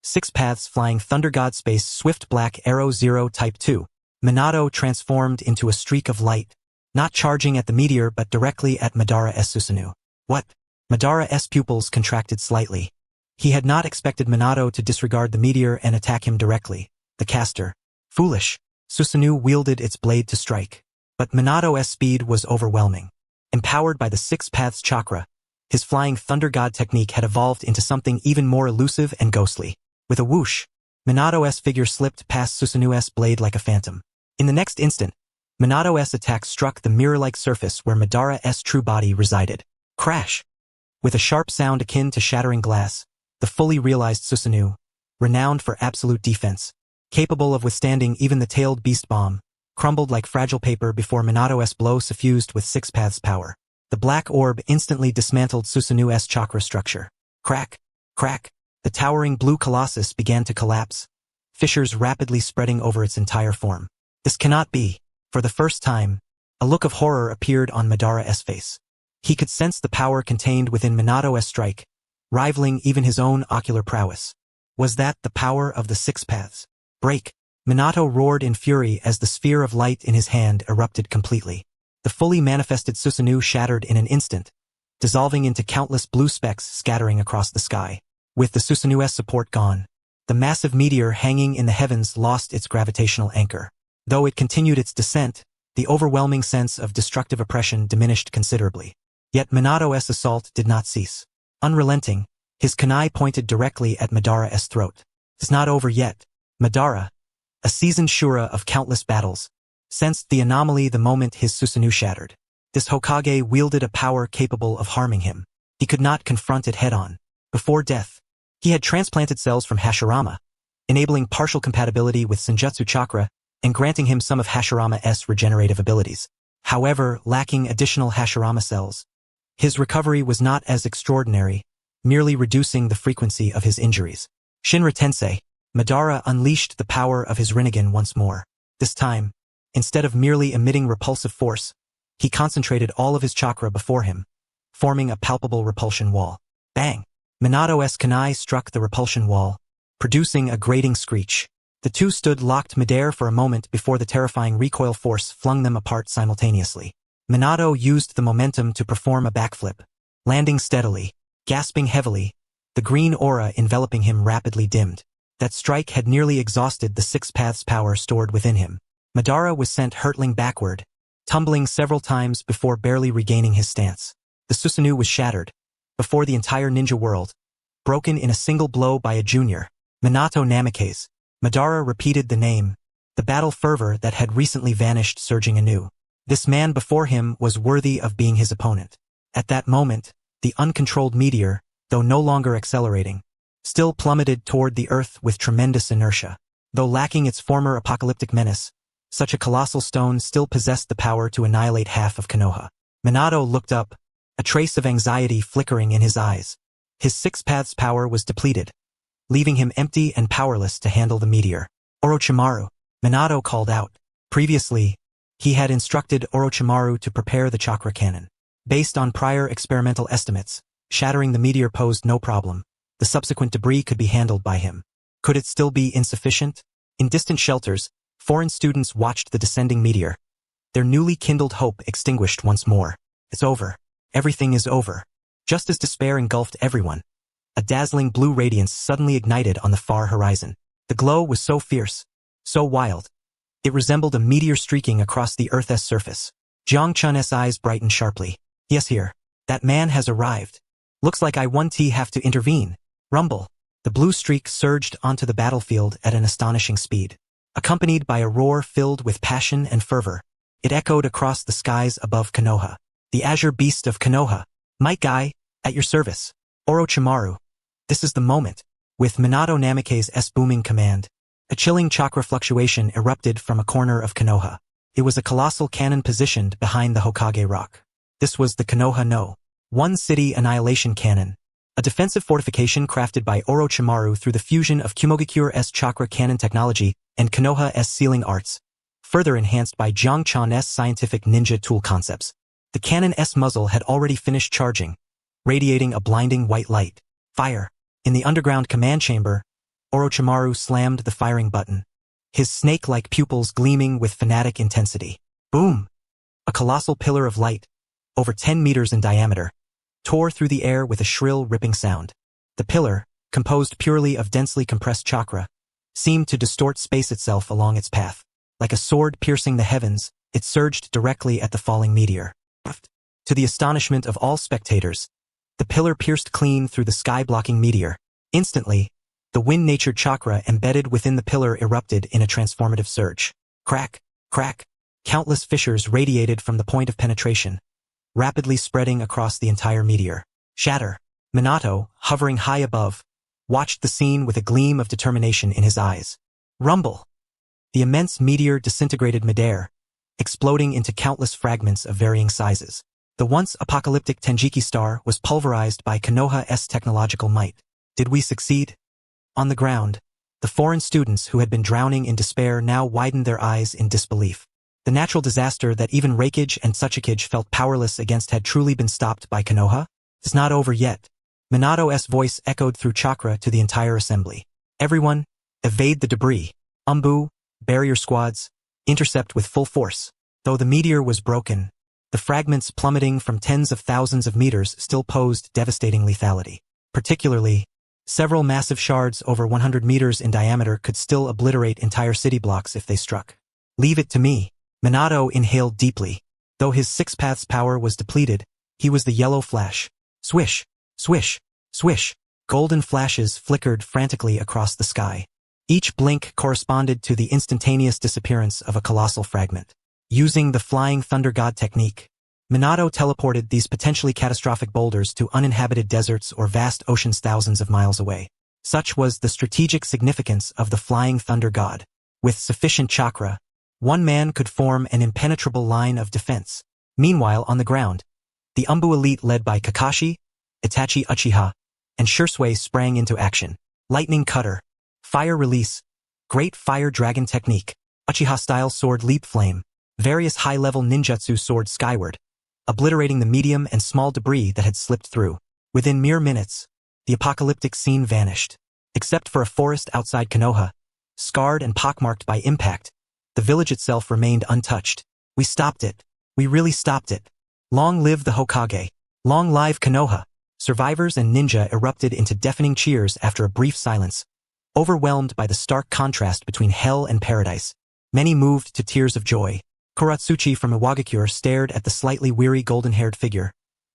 6 paths Flying Thunder God Space Swift Black Arrow 0 Type 2. Minato transformed into a streak of light, not charging at the meteor but directly at Madara's Susanoo. What? Madara's pupils contracted slightly. He had not expected Minato to disregard the meteor and attack him directly. The caster. Foolish. Susanoo wielded its blade to strike. But Minato's speed was overwhelming. Empowered by the 6 paths chakra, his Flying Thunder God technique had evolved into something even more elusive and ghostly. With a whoosh, Minato's figure slipped past Susanoo's blade like a phantom. In the next instant, Minato's attack struck the mirror-like surface where Madara's true body resided. Crash! With a sharp sound akin to shattering glass, the fully realized Susanoo, renowned for absolute defense, capable of withstanding even the tailed beast bomb, crumbled like fragile paper before Minato's blow suffused with 6 paths power. The black orb instantly dismantled Susanoo's chakra structure. Crack! Crack! The towering blue colossus began to collapse, fissures rapidly spreading over its entire form. This cannot be. For the first time, a look of horror appeared on Madara's face. He could sense the power contained within Minato's strike, rivaling even his own ocular prowess. Was that the power of the six paths? Break! Minato roared in fury as the sphere of light in his hand erupted completely. The fully manifested Susanoo shattered in an instant, dissolving into countless blue specks scattering across the sky. With the Susanoo's support gone, the massive meteor hanging in the heavens lost its gravitational anchor. Though it continued its descent, the overwhelming sense of destructive oppression diminished considerably. Yet Minato's assault did not cease. Unrelenting, his kunai pointed directly at Madara's throat. It's not over yet. Madara, a seasoned Shura of countless battles, sensed the anomaly the moment his Susanoo shattered. This Hokage wielded a power capable of harming him. He could not confront it head-on. Before death, he had transplanted cells from Hashirama, enabling partial compatibility with Senjutsu chakra and granting him some of Hashirama's regenerative abilities. However, lacking additional Hashirama cells, his recovery was not as extraordinary, merely reducing the frequency of his injuries. Shinra Tensei, Madara unleashed the power of his Rinnegan once more. This time, instead of merely emitting repulsive force, he concentrated all of his chakra before him, forming a palpable repulsion wall. Bang! Minato's kunai struck the repulsion wall, producing a grating screech. The two stood locked midair for a moment before the terrifying recoil force flung them apart simultaneously. Minato used the momentum to perform a backflip, landing steadily, gasping heavily, the green aura enveloping him rapidly dimmed. That strike had nearly exhausted the six paths power stored within him. Madara was sent hurtling backward, tumbling several times before barely regaining his stance. The Susanoo was shattered, before the entire ninja world, broken in a single blow by a junior, Minato Namikaze. Madara repeated the name, the battle fervor that had recently vanished surging anew. This man before him was worthy of being his opponent. At that moment, the uncontrolled meteor, though no longer accelerating, still plummeted toward the earth with tremendous inertia. Though lacking its former apocalyptic menace, such a colossal stone still possessed the power to annihilate half of Konoha. Minato looked up, a trace of anxiety flickering in his eyes. His six paths power was depleted, leaving him empty and powerless to handle the meteor. Orochimaru, Minato called out. Previously, he had instructed Orochimaru to prepare the chakra cannon. Based on prior experimental estimates, shattering the meteor posed no problem. The subsequent debris could be handled by him. Could it still be insufficient? In distant shelters, foreign students watched the descending meteor. Their newly kindled hope extinguished once more. It's over. Everything is over. Just as despair engulfed everyone, a dazzling blue radiance suddenly ignited on the far horizon. The glow was so fierce, so wild. It resembled a meteor streaking across the Earth's surface. Jiang Chun's eyes brightened sharply. Yes, here. That man has arrived. Looks like I have to intervene. Rumble. The blue streak surged onto the battlefield at an astonishing speed. Accompanied by a roar filled with passion and fervor, it echoed across the skies above Konoha. The azure beast of Konoha. Might Guy, at your service. Orochimaru. This is the moment. With Minato Namikaze's booming command, a chilling chakra fluctuation erupted from a corner of Konoha. It was a colossal cannon positioned behind the Hokage rock. This was the Konoha no. One city annihilation cannon. A defensive fortification crafted by Orochimaru through the fusion of Kumogakure's chakra cannon technology and Konoha's sealing arts, further enhanced by Jiang Chun's scientific ninja tool concepts. The cannon's muzzle had already finished charging, radiating a blinding white light. Fire. In the underground command chamber, Orochimaru slammed the firing button, his snake-like pupils gleaming with fanatic intensity. Boom! A colossal pillar of light, over 10 meters in diameter, tore through the air with a shrill, ripping sound. The pillar, composed purely of densely compressed chakra, seemed to distort space itself along its path. Like a sword piercing the heavens, it surged directly at the falling meteor. To the astonishment of all spectators, the pillar pierced clean through the sky-blocking meteor. Instantly, the wind-natured chakra embedded within the pillar erupted in a transformative surge. Crack, crack, countless fissures radiated from the point of penetration, rapidly spreading across the entire meteor. Shatter. Minato, hovering high above, watched the scene with a gleam of determination in his eyes. Rumble. The immense meteor disintegrated midair, exploding into countless fragments of varying sizes. The once apocalyptic Tenjiki star was pulverized by Konoha's technological might. Did we succeed? On the ground, the foreign students who had been drowning in despair now widened their eyes in disbelief. The natural disaster that even Raikage and Tsuchikage felt powerless against had truly been stopped by Konoha? It's not over yet. Minato's voice echoed through chakra to the entire assembly. Everyone, evade the debris. Umbu, barrier squads, intercept with full force. Though the meteor was broken, the fragments plummeting from tens of thousands of meters still posed devastating lethality. Particularly, several massive shards over 100 meters in diameter could still obliterate entire city blocks if they struck. Leave it to me. Minato inhaled deeply. Though his six paths power was depleted, he was the yellow flash. Swish, swish, swish. Golden flashes flickered frantically across the sky. Each blink corresponded to the instantaneous disappearance of a colossal fragment. Using the flying thunder god technique, Minato teleported these potentially catastrophic boulders to uninhabited deserts or vast oceans thousands of miles away. Such was the strategic significance of the flying thunder god. With sufficient chakra, one man could form an impenetrable line of defense. Meanwhile, on the ground, the Umbu elite led by Kakashi, Itachi Uchiha, and Shisui sprang into action. Lightning cutter, fire release, great fire dragon technique, Uchiha-style sword leap flame, various high-level ninjutsu soared skyward, obliterating the medium and small debris that had slipped through. Within mere minutes, the apocalyptic scene vanished. Except for a forest outside Konoha, scarred and pockmarked by impact, the village itself remained untouched. We stopped it. We really stopped it. Long live the Hokage. Long live Konoha. Survivors and ninja erupted into deafening cheers after a brief silence, overwhelmed by the stark contrast between hell and paradise. Many moved to tears of joy. Kuratsuchi from Iwagakure stared at the slightly weary golden-haired figure,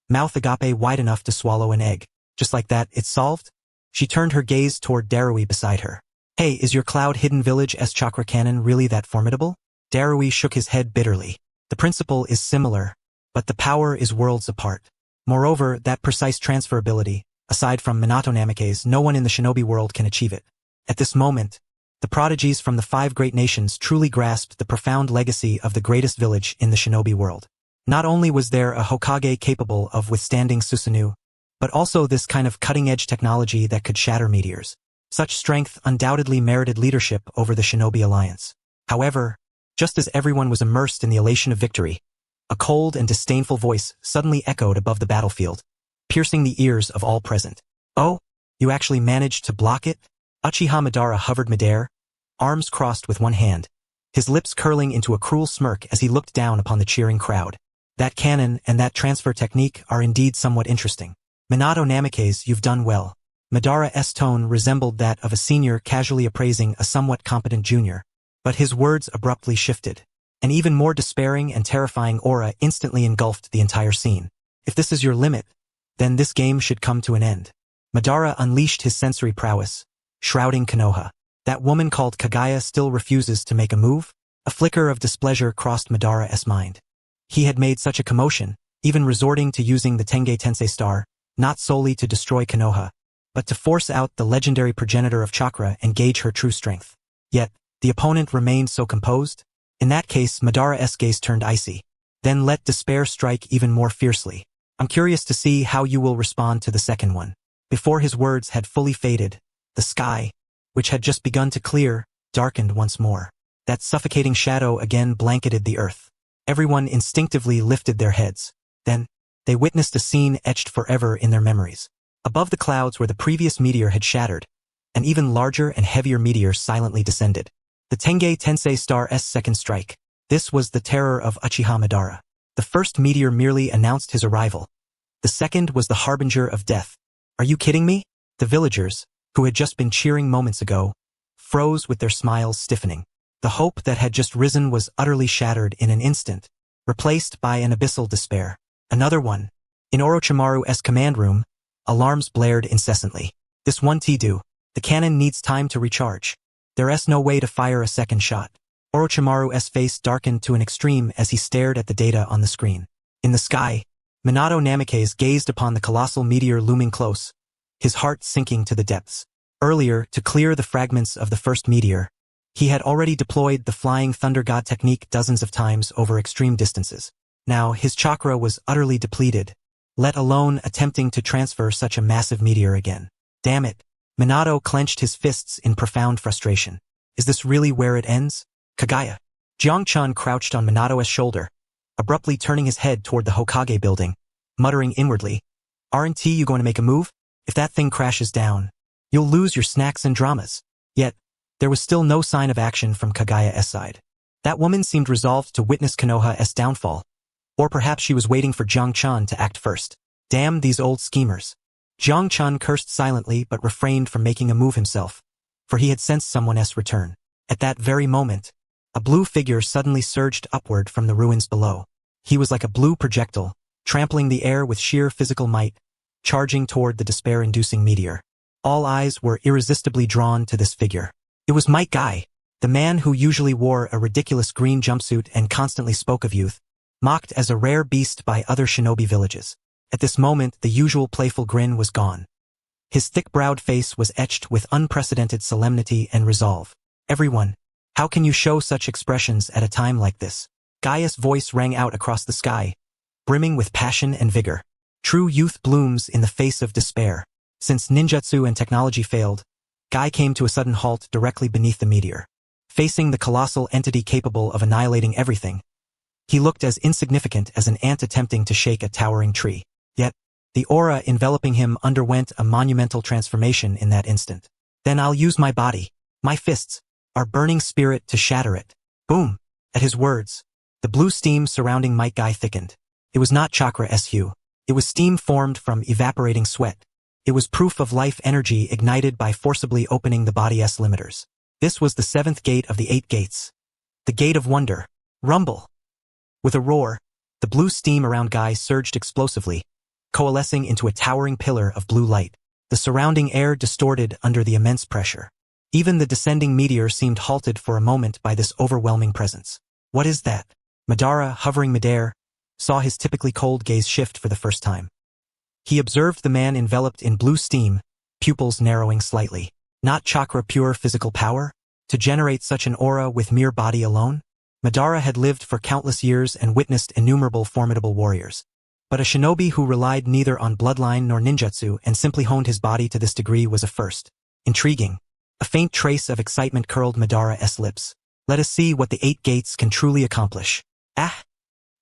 mouth agape wide enough to swallow an egg. Just like that, it's solved? She turned her gaze toward Darui beside her. Hey, is your cloud-hidden village-s chakra cannon really that formidable? Darui shook his head bitterly. The principle is similar, but the power is worlds apart. Moreover, that precise transferability, aside from Minato Namikaze, no one in the shinobi world can achieve it. At this moment, the prodigies from the 5 great nations truly grasped the profound legacy of the greatest village in the shinobi world. Not only was there a Hokage capable of withstanding Susanoo, but also this kind of cutting-edge technology that could shatter meteors. Such strength undoubtedly merited leadership over the shinobi alliance. However, just as everyone was immersed in the elation of victory, a cold and disdainful voice suddenly echoed above the battlefield, piercing the ears of all present. Oh, you actually managed to block it? Uchiha Madara hovered midair, arms crossed with one hand, his lips curling into a cruel smirk as he looked down upon the cheering crowd. That cannon and that transfer technique are indeed somewhat interesting. Minato Namikaze, you've done well. Madara's tone resembled that of a senior casually appraising a somewhat competent junior, but his words abruptly shifted. An even more despairing and terrifying aura instantly engulfed the entire scene. If this is your limit, then this game should come to an end. Madara unleashed his sensory prowess, shrouding Konoha. That woman called Kaguya still refuses to make a move? A flicker of displeasure crossed Madara's mind. He had made such a commotion, even resorting to using the Tengai Tensei Star, not solely to destroy Konoha, but to force out the legendary progenitor of chakra and gauge her true strength. Yet, the opponent remained so composed. In that case, Madara's gaze turned icy. Then let despair strike even more fiercely. I'm curious to see how you will respond to the second one. Before his words had fully faded, the sky, which had just begun to clear, darkened once more. That suffocating shadow again blanketed the earth. Everyone instinctively lifted their heads. Then, they witnessed a scene etched forever in their memories. Above the clouds where the previous meteor had shattered, an even larger and heavier meteor silently descended. The Tengai Tensei Star's second strike. This was the terror of Uchiha Madara. The first meteor merely announced his arrival. The second was the harbinger of death. Are you kidding me? The villagers, who had just been cheering moments ago, froze with their smiles stiffening. The hope that had just risen was utterly shattered in an instant, replaced by an abyssal despair. Another one. In Orochimaru's command room, alarms blared incessantly. This won't do. The cannon needs time to recharge. There's no way to fire a second shot. Orochimaru's face darkened to an extreme as he stared at the data on the screen. In the sky, Minato Namikaze gazed upon the colossal meteor looming close, his heart sinking to the depths. Earlier, to clear the fragments of the first meteor, he had already deployed the flying thunder god technique dozens of times over extreme distances. Now, his chakra was utterly depleted, let alone attempting to transfer such a massive meteor again. Damn it. Minato clenched his fists in profound frustration. Is this really where it ends? Kaguya. Jiangchan crouched on Minato's shoulder, abruptly turning his head toward the Hokage building, muttering inwardly, Aren't you going to make a move? If that thing crashes down, you'll lose your snacks and dramas. Yet, there was still no sign of action from Kagaya's side. That woman seemed resolved to witness Konoha's downfall. Or perhaps she was waiting for Jiang Chun to act first. Damn these old schemers. Jiang Chun cursed silently but refrained from making a move himself, for he had sensed someone's return. At that very moment, a blue figure suddenly surged upward from the ruins below. He was like a blue projectile, trampling the air with sheer physical might, charging toward the despair-inducing meteor. All eyes were irresistibly drawn to this figure. It was Might Guy, the man who usually wore a ridiculous green jumpsuit and constantly spoke of youth, mocked as a rare beast by other shinobi villages. At this moment, the usual playful grin was gone. His thick-browed face was etched with unprecedented solemnity and resolve. Everyone, how can you show such expressions at a time like this? Guy's voice rang out across the sky, brimming with passion and vigor. True youth blooms in the face of despair. Since ninjutsu and technology failed, Guy came to a sudden halt directly beneath the meteor. Facing the colossal entity capable of annihilating everything, he looked as insignificant as an ant attempting to shake a towering tree. Yet, the aura enveloping him underwent a monumental transformation in that instant. Then I'll use my body, my fists, our burning spirit to shatter it. Boom! At his words, the blue steam surrounding Might Guy thickened. It was not chakra hue. It was steam formed from evaporating sweat. It was proof of life energy ignited by forcibly opening the body's limiters. This was the seventh gate of the 8 gates. The gate of wonder. Rumble! With a roar, the blue steam around Guy surged explosively, coalescing into a towering pillar of blue light. The surrounding air distorted under the immense pressure. Even the descending meteor seemed halted for a moment by this overwhelming presence. What is that? Madara, hovering midair, saw his typically cold gaze shift for the first time. He observed the man enveloped in blue steam, pupils narrowing slightly. Not chakra pure physical power? To generate such an aura with mere body alone? Madara had lived for countless years and witnessed innumerable formidable warriors. But a shinobi who relied neither on bloodline nor ninjutsu and simply honed his body to this degree was a first. Intriguing. A faint trace of excitement curled Madara's lips. Let us see what the 8 gates can truly accomplish. Ah!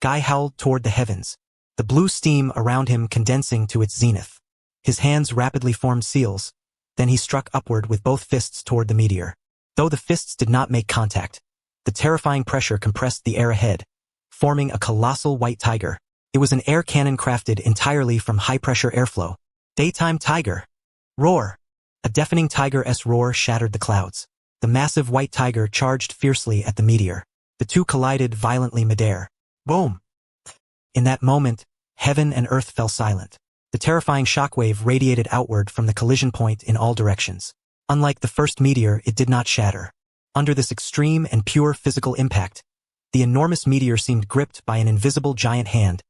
Guy howled toward the heavens, the blue steam around him condensing to its zenith. His hands rapidly formed seals, then he struck upward with both fists toward the meteor. Though the fists did not make contact, the terrifying pressure compressed the air ahead, forming a colossal white tiger. It was an air cannon crafted entirely from high-pressure airflow. Daytime tiger. Roar! A deafening tiger-s roar shattered the clouds. The massive white tiger charged fiercely at the meteor. The two collided violently midair. Boom! In that moment, heaven and earth fell silent. The terrifying shockwave radiated outward from the collision point in all directions. Unlike the first meteor, it did not shatter. Under this extreme and pure physical impact, the enormous meteor seemed gripped by an invisible giant hand,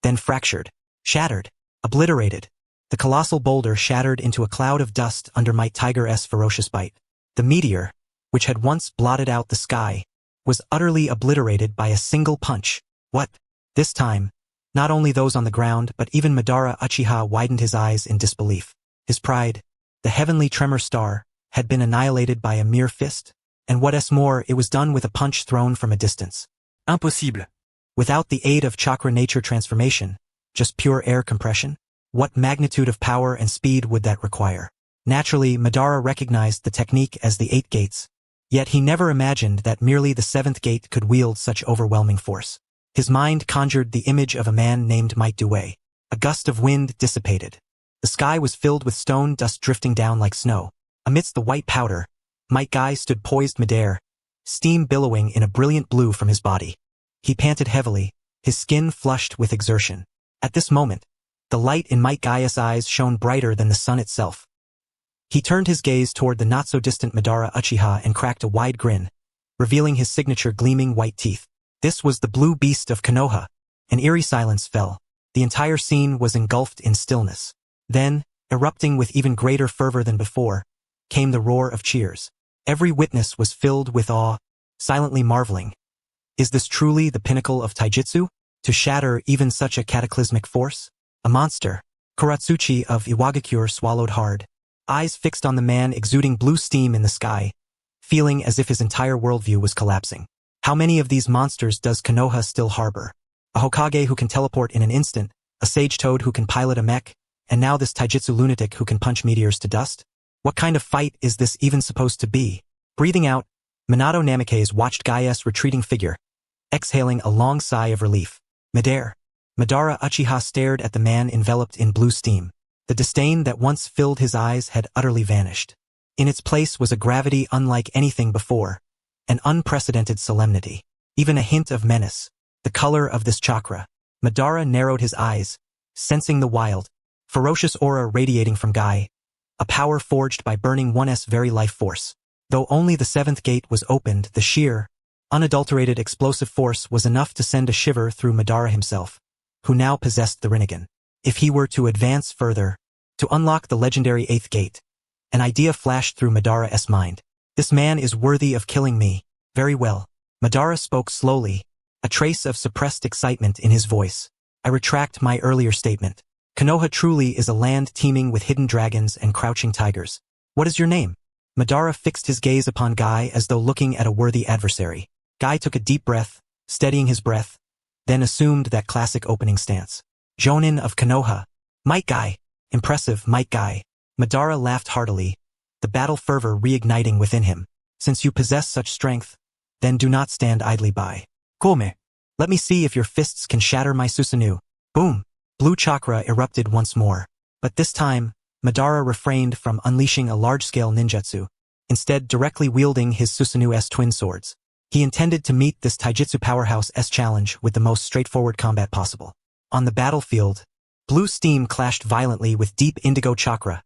then fractured, shattered, obliterated. The colossal boulder shattered into a cloud of dust under Might Tiger's ferocious bite. The meteor, which had once blotted out the sky, was utterly obliterated by a single punch. What? This time, not only those on the ground but even Madara Uchiha widened his eyes in disbelief. His pride, the heavenly tremor star, had been annihilated by a mere fist. And what's more, it was done with a punch thrown from a distance. Impossible. Without the aid of chakra nature transformation, just pure air compression? What magnitude of power and speed would that require? Naturally, Madara recognized the technique as the 8 gates, yet he never imagined that merely the 7th gate could wield such overwhelming force. His mind conjured the image of a man named Might Duel. A gust of wind dissipated. The sky was filled with stone dust drifting down like snow. Amidst the white powder, Might Guy stood poised midair, steam billowing in a brilliant blue from his body. He panted heavily, his skin flushed with exertion. At this moment, the light in Might Guy's eyes shone brighter than the sun itself. He turned his gaze toward the not-so-distant Madara Uchiha and cracked a wide grin, revealing his signature gleaming white teeth. This was the blue beast of Konoha. An eerie silence fell. The entire scene was engulfed in stillness. Then, erupting with even greater fervor than before, came the roar of cheers. Every witness was filled with awe, silently marveling. Is this truly the pinnacle of taijutsu? To shatter even such a cataclysmic force? A monster. Kuratsuchi of Iwagakure swallowed hard, eyes fixed on the man exuding blue steam in the sky, feeling as if his entire worldview was collapsing. How many of these monsters does Konoha still harbor? A Hokage who can teleport in an instant, a sage toad who can pilot a mech, And now this taijutsu lunatic who can punch meteors to dust? What kind of fight is this even supposed to be? Breathing out, Minato Namikaze watched Gaia's retreating figure, exhaling a long sigh of relief. Madara Uchiha stared at the man enveloped in blue steam. The disdain that once filled his eyes had utterly vanished. In its place was a gravity unlike anything before, an unprecedented solemnity, even a hint of menace. The color of this chakra. Madara narrowed his eyes, sensing the wild, ferocious aura radiating from Gai, a power forged by burning one's very life force. Though only the seventh gate was opened, the sheer, unadulterated explosive force was enough to send a shiver through Madara himself, who now possessed the Rinnegan. If he were to advance further, to unlock the legendary eighth gate, an idea flashed through Madara's mind. This man is worthy of killing me. Very well. Madara spoke slowly, a trace of suppressed excitement in his voice. I retract my earlier statement. Konoha truly is a land teeming with hidden dragons and crouching tigers. What is your name? Madara fixed his gaze upon Gai as though looking at a worthy adversary. Gai took a deep breath, steadying his breath, then assumed that classic opening stance. Jonin of Konoha. Might Gai. Impressive, Might Gai. Madara laughed heartily, the battle fervor reigniting within him. Since you possess such strength, then do not stand idly by. Come. Let me see if your fists can shatter my Susanoo. Boom. Blue chakra erupted once more. But this time, Madara refrained from unleashing a large-scale ninjutsu, instead directly wielding his Susanoo-s twin swords. He intended to meet this taijutsu powerhouse-s challenge with the most straightforward combat possible. On the battlefield, blue steam clashed violently with deep indigo chakra,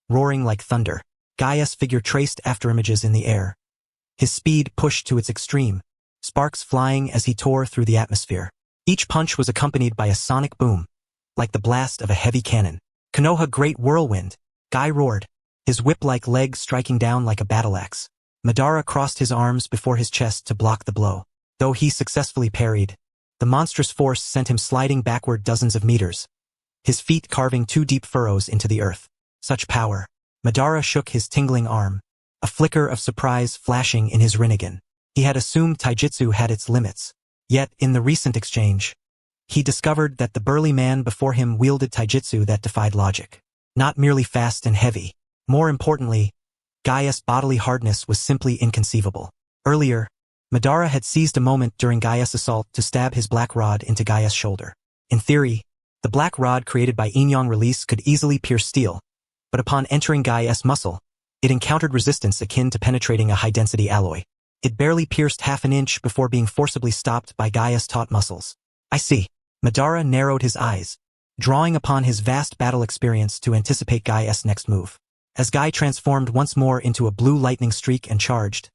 roaring like thunder. Gaia's figure traced afterimages in the air. His speed pushed to its extreme, sparks flying as he tore through the atmosphere. Each punch was accompanied by a sonic boom, like the blast of a heavy cannon. Konoha Great Whirlwind, Gai roared, his whip-like legs striking down like a battle axe. Madara crossed his arms before his chest to block the blow. Though he successfully parried, the monstrous force sent him sliding backward dozens of meters, his feet carving 2 deep furrows into the earth. Such power. Madara shook his tingling arm, a flicker of surprise flashing in his Rinnegan. He had assumed taijutsu had its limits. Yet, in the recent exchange, he discovered that the burly man before him wielded taijutsu that defied logic. Not merely fast and heavy. More importantly, Gaia's bodily hardness was simply inconceivable. Earlier, Madara had seized a moment during Gaia's assault to stab his black rod into Gaia's shoulder. In theory, the black rod created by yin-yang release could easily pierce steel, but upon entering Gaia's muscle, it encountered resistance akin to penetrating a high-density alloy. It barely pierced half an inch before being forcibly stopped by Gaia's taut muscles. I see. Madara narrowed his eyes, drawing upon his vast battle experience to anticipate Gaia's next move. As Gai transformed once more into a blue lightning streak and charged,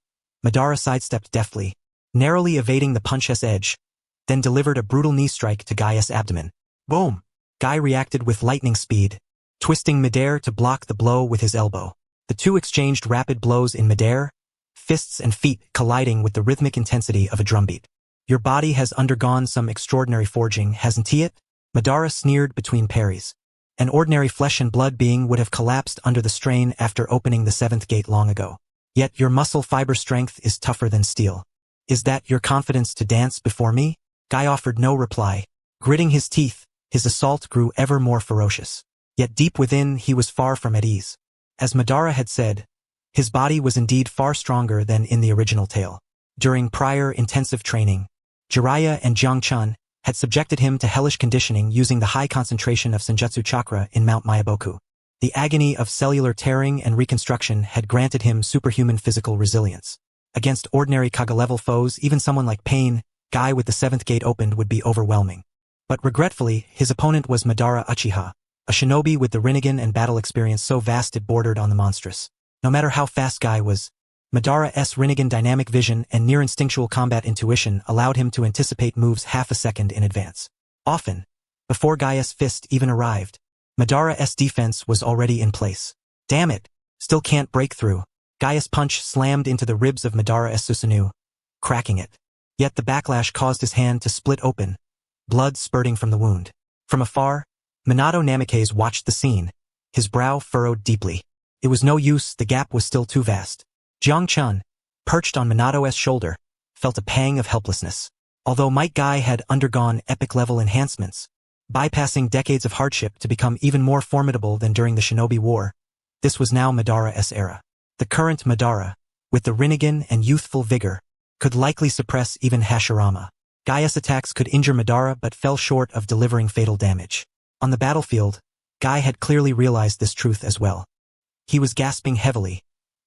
Madara sidestepped deftly, narrowly evading the punch's edge, then delivered a brutal knee strike to Gaia's abdomen. Boom! Gai reacted with lightning speed, twisting midair to block the blow with his elbow. The two exchanged rapid blows in midair, fists and feet colliding with the rhythmic intensity of a drumbeat. Your body has undergone some extraordinary forging, hasn't it? Madara sneered between parries. An ordinary flesh and blood being would have collapsed under the strain after opening the seventh gate long ago. Yet your muscle fiber strength is tougher than steel. Is that your confidence to dance before me? Gai offered no reply. Gritting his teeth, his assault grew ever more ferocious. Yet deep within he was far from at ease. As Madara had said, his body was indeed far stronger than in the original tale. During prior intensive training, Jiraiya and Jiangchun had subjected him to hellish conditioning using the high concentration of Senjutsu chakra in Mount Myaboku. The agony of cellular tearing and reconstruction had granted him superhuman physical resilience. Against ordinary Kage-level foes, even someone like Pain, Gai with the seventh gate opened would be overwhelming. But regretfully, his opponent was Madara Uchiha, a shinobi with the Rinnegan and battle experience so vast it bordered on the monstrous. No matter how fast Gai was, Madara's Rinnegan dynamic vision and near-instinctual combat intuition allowed him to anticipate moves half a second in advance. Often, before Gaia's fist even arrived, Madara's defense was already in place. Damn it! Still can't break through. Gaia's punch slammed into the ribs of Madara's Susanoo, cracking it. Yet the backlash caused his hand to split open, blood spurting from the wound. From afar, Minato Namikaze watched the scene, his brow furrowed deeply. It was no use, the gap was still too vast. Jiangchun, perched on Minato's shoulder, felt a pang of helplessness. Although Might Gai had undergone epic-level enhancements, bypassing decades of hardship to become even more formidable than during the Shinobi War. This was now Madara's era. The current Madara, with the Rinnegan and youthful vigor, could likely suppress even Hashirama. Gaia's attacks could injure Madara but fell short of delivering fatal damage. On the battlefield, Guy had clearly realized this truth as well. He was gasping heavily,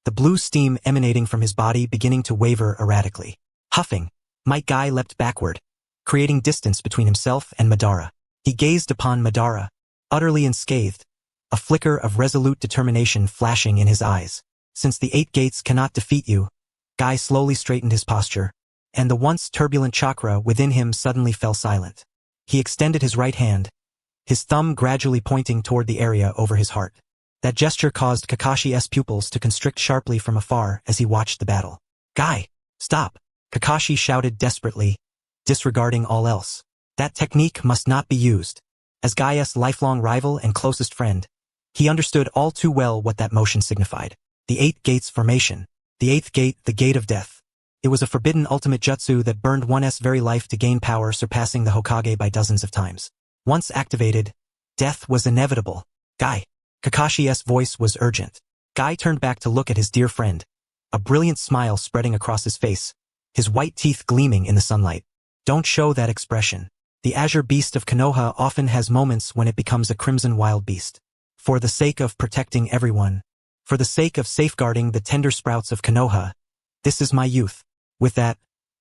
the blue steam emanating from his body beginning to waver erratically. Huffing, Might Guy leapt backward, creating distance between himself and Madara. He gazed upon Madara, utterly unscathed, a flicker of resolute determination flashing in his eyes. Since the 8 gates cannot defeat you, Guy slowly straightened his posture, and the once turbulent chakra within him suddenly fell silent. He extended his right hand, his thumb gradually pointing toward the area over his heart. That gesture caused Kakashi's pupils to constrict sharply from afar as he watched the battle. "Guy, stop!" Kakashi shouted desperately, disregarding all else. That technique must not be used. As Gaia's lifelong rival and closest friend, he understood all too well what that motion signified. The 8 gates formation. The 8th gate, the gate of death. It was a forbidden ultimate jutsu that burned one's very life to gain power, surpassing the Hokage by dozens of times. Once activated, death was inevitable. "Guy." Kakashi's voice was urgent. Guy turned back to look at his dear friend, a brilliant smile spreading across his face, his white teeth gleaming in the sunlight. "Don't show that expression. The azure beast of Konoha often has moments when it becomes a crimson wild beast. For the sake of protecting everyone, for the sake of safeguarding the tender sprouts of Konoha, this is my youth." With that,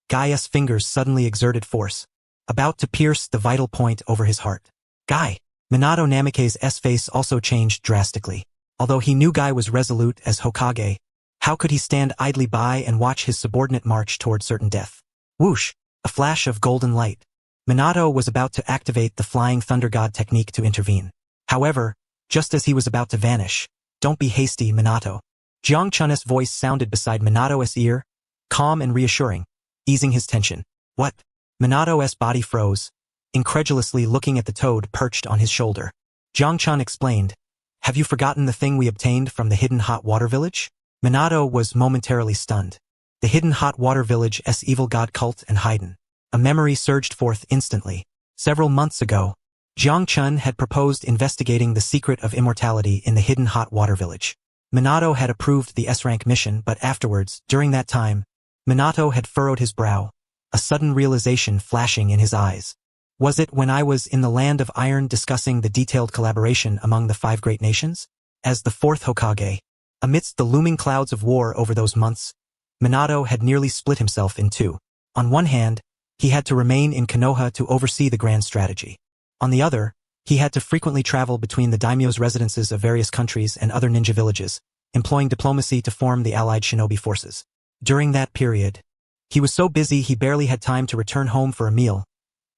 Gaia's fingers suddenly exerted force, about to pierce the vital point over his heart. "Guy." Minato Namikaze's face also changed drastically. Although he knew Guy was resolute as Hokage, how could he stand idly by and watch his subordinate march toward certain death? Whoosh! A flash of golden light. Minato was about to activate the Flying Thunder God technique to intervene. However, just as he was about to vanish, "Don't be hasty, Minato." Jiang Chun's voice sounded beside Minato's ear, calm and reassuring, easing his tension. "What?" Minato's body froze, incredulously looking at the toad perched on his shoulder. Jiang Chun explained, "Have you forgotten the thing we obtained from the hidden hot water village?" Minato was momentarily stunned. The hidden hot water village's evil god cult and hidden. A memory surged forth instantly. Several months ago, Jiang Chun had proposed investigating the secret of immortality in the hidden hot water village. Minato had approved the S-rank mission, but afterwards, during that time, Minato had furrowed his brow, a sudden realization flashing in his eyes. "Was it when I was in the Land of Iron discussing the detailed collaboration among the 5 great nations?" As the 4th Hokage, amidst the looming clouds of war over those months, Minato had nearly split himself in two. On one hand, he had to remain in Konoha to oversee the grand strategy. On the other, he had to frequently travel between the daimyo's residences of various countries and other ninja villages, employing diplomacy to form the allied shinobi forces. During that period, he was so busy he barely had time to return home for a meal,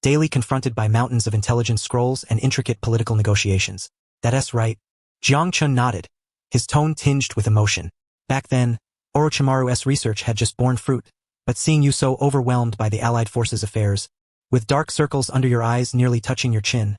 daily confronted by mountains of intelligence scrolls and intricate political negotiations. "That's right." Jiang Chun nodded, his tone tinged with emotion. "Back then, Orochimaru's research had just borne fruit, but seeing you so overwhelmed by the Allied forces' affairs, with dark circles under your eyes nearly touching your chin,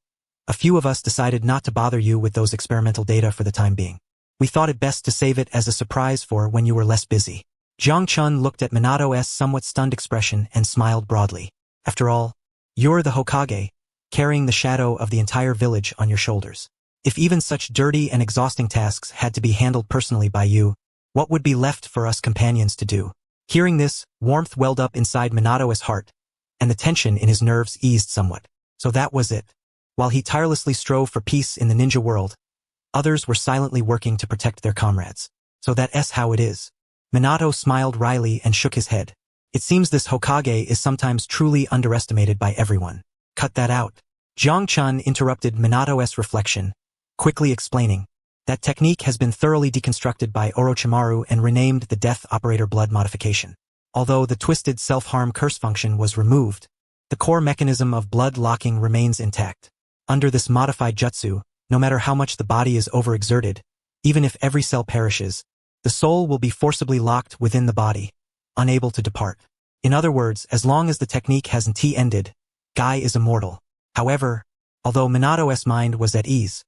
a few of us decided not to bother you with those experimental data for the time being. We thought it best to save it as a surprise for when you were less busy." Jiang Chun looked at Minato's somewhat stunned expression and smiled broadly. "After all, you're the Hokage, carrying the shadow of the entire village on your shoulders. If even such dirty and exhausting tasks had to be handled personally by you, what would be left for us companions to do?" Hearing this, warmth welled up inside Minato's heart, and the tension in his nerves eased somewhat. So that was it. While he tirelessly strove for peace in the ninja world, others were silently working to protect their comrades. So that's how it is. Minato smiled wryly and shook his head. "It seems this Hokage is sometimes truly underestimated by everyone." "Cut that out." Jiang Chun interrupted Minato's reflection, quickly explaining, "That technique has been thoroughly deconstructed by Orochimaru and renamed the Death Operator Blood Modification. Although the twisted self-harm curse function was removed, the core mechanism of blood locking remains intact. Under this modified jutsu, no matter how much the body is overexerted, even if every cell perishes, the soul will be forcibly locked within the body, unable to depart. In other words, as long as the technique hasn't ended, Guy is immortal." However, although Minato's mind was at ease,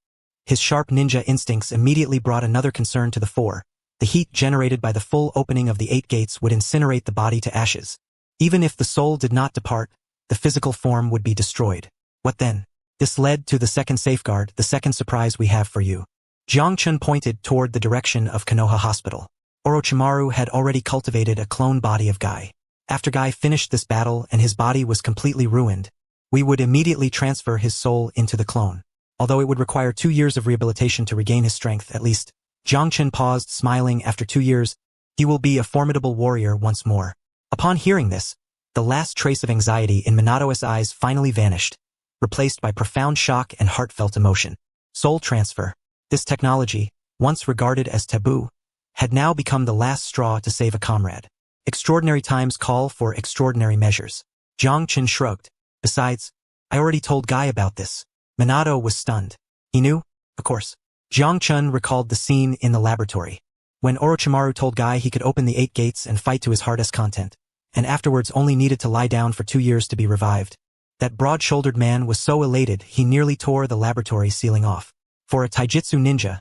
his sharp ninja instincts immediately brought another concern to the fore. The heat generated by the full opening of the 8 gates would incinerate the body to ashes. Even if the soul did not depart, the physical form would be destroyed. What then? This led to the second safeguard, the second surprise we have for you. Jiang Chun pointed toward the direction of Konoha Hospital. Orochimaru had already cultivated a clone body of Guy. After Guy finished this battle and his body was completely ruined, we would immediately transfer his soul into the clone. Although it would require 2 years of rehabilitation to regain his strength, at least, Jiang Chun paused, smiling. After 2 years, he will be a formidable warrior once more. Upon hearing this, the last trace of anxiety in Minato's eyes finally vanished, replaced by profound shock and heartfelt emotion. Soul transfer. This technology, once regarded as taboo, had now become the last straw to save a comrade. Extraordinary times call for extraordinary measures. Jiang Chun shrugged. Besides, I already told Guy about this. Minato was stunned. He knew? Of course. Jiang Chun recalled the scene in the laboratory, when Orochimaru told Guy he could open the 8 gates and fight to his heart's content, and afterwards only needed to lie down for 2 years to be revived. That broad-shouldered man was so elated he nearly tore the laboratory ceiling off. For a taijutsu ninja,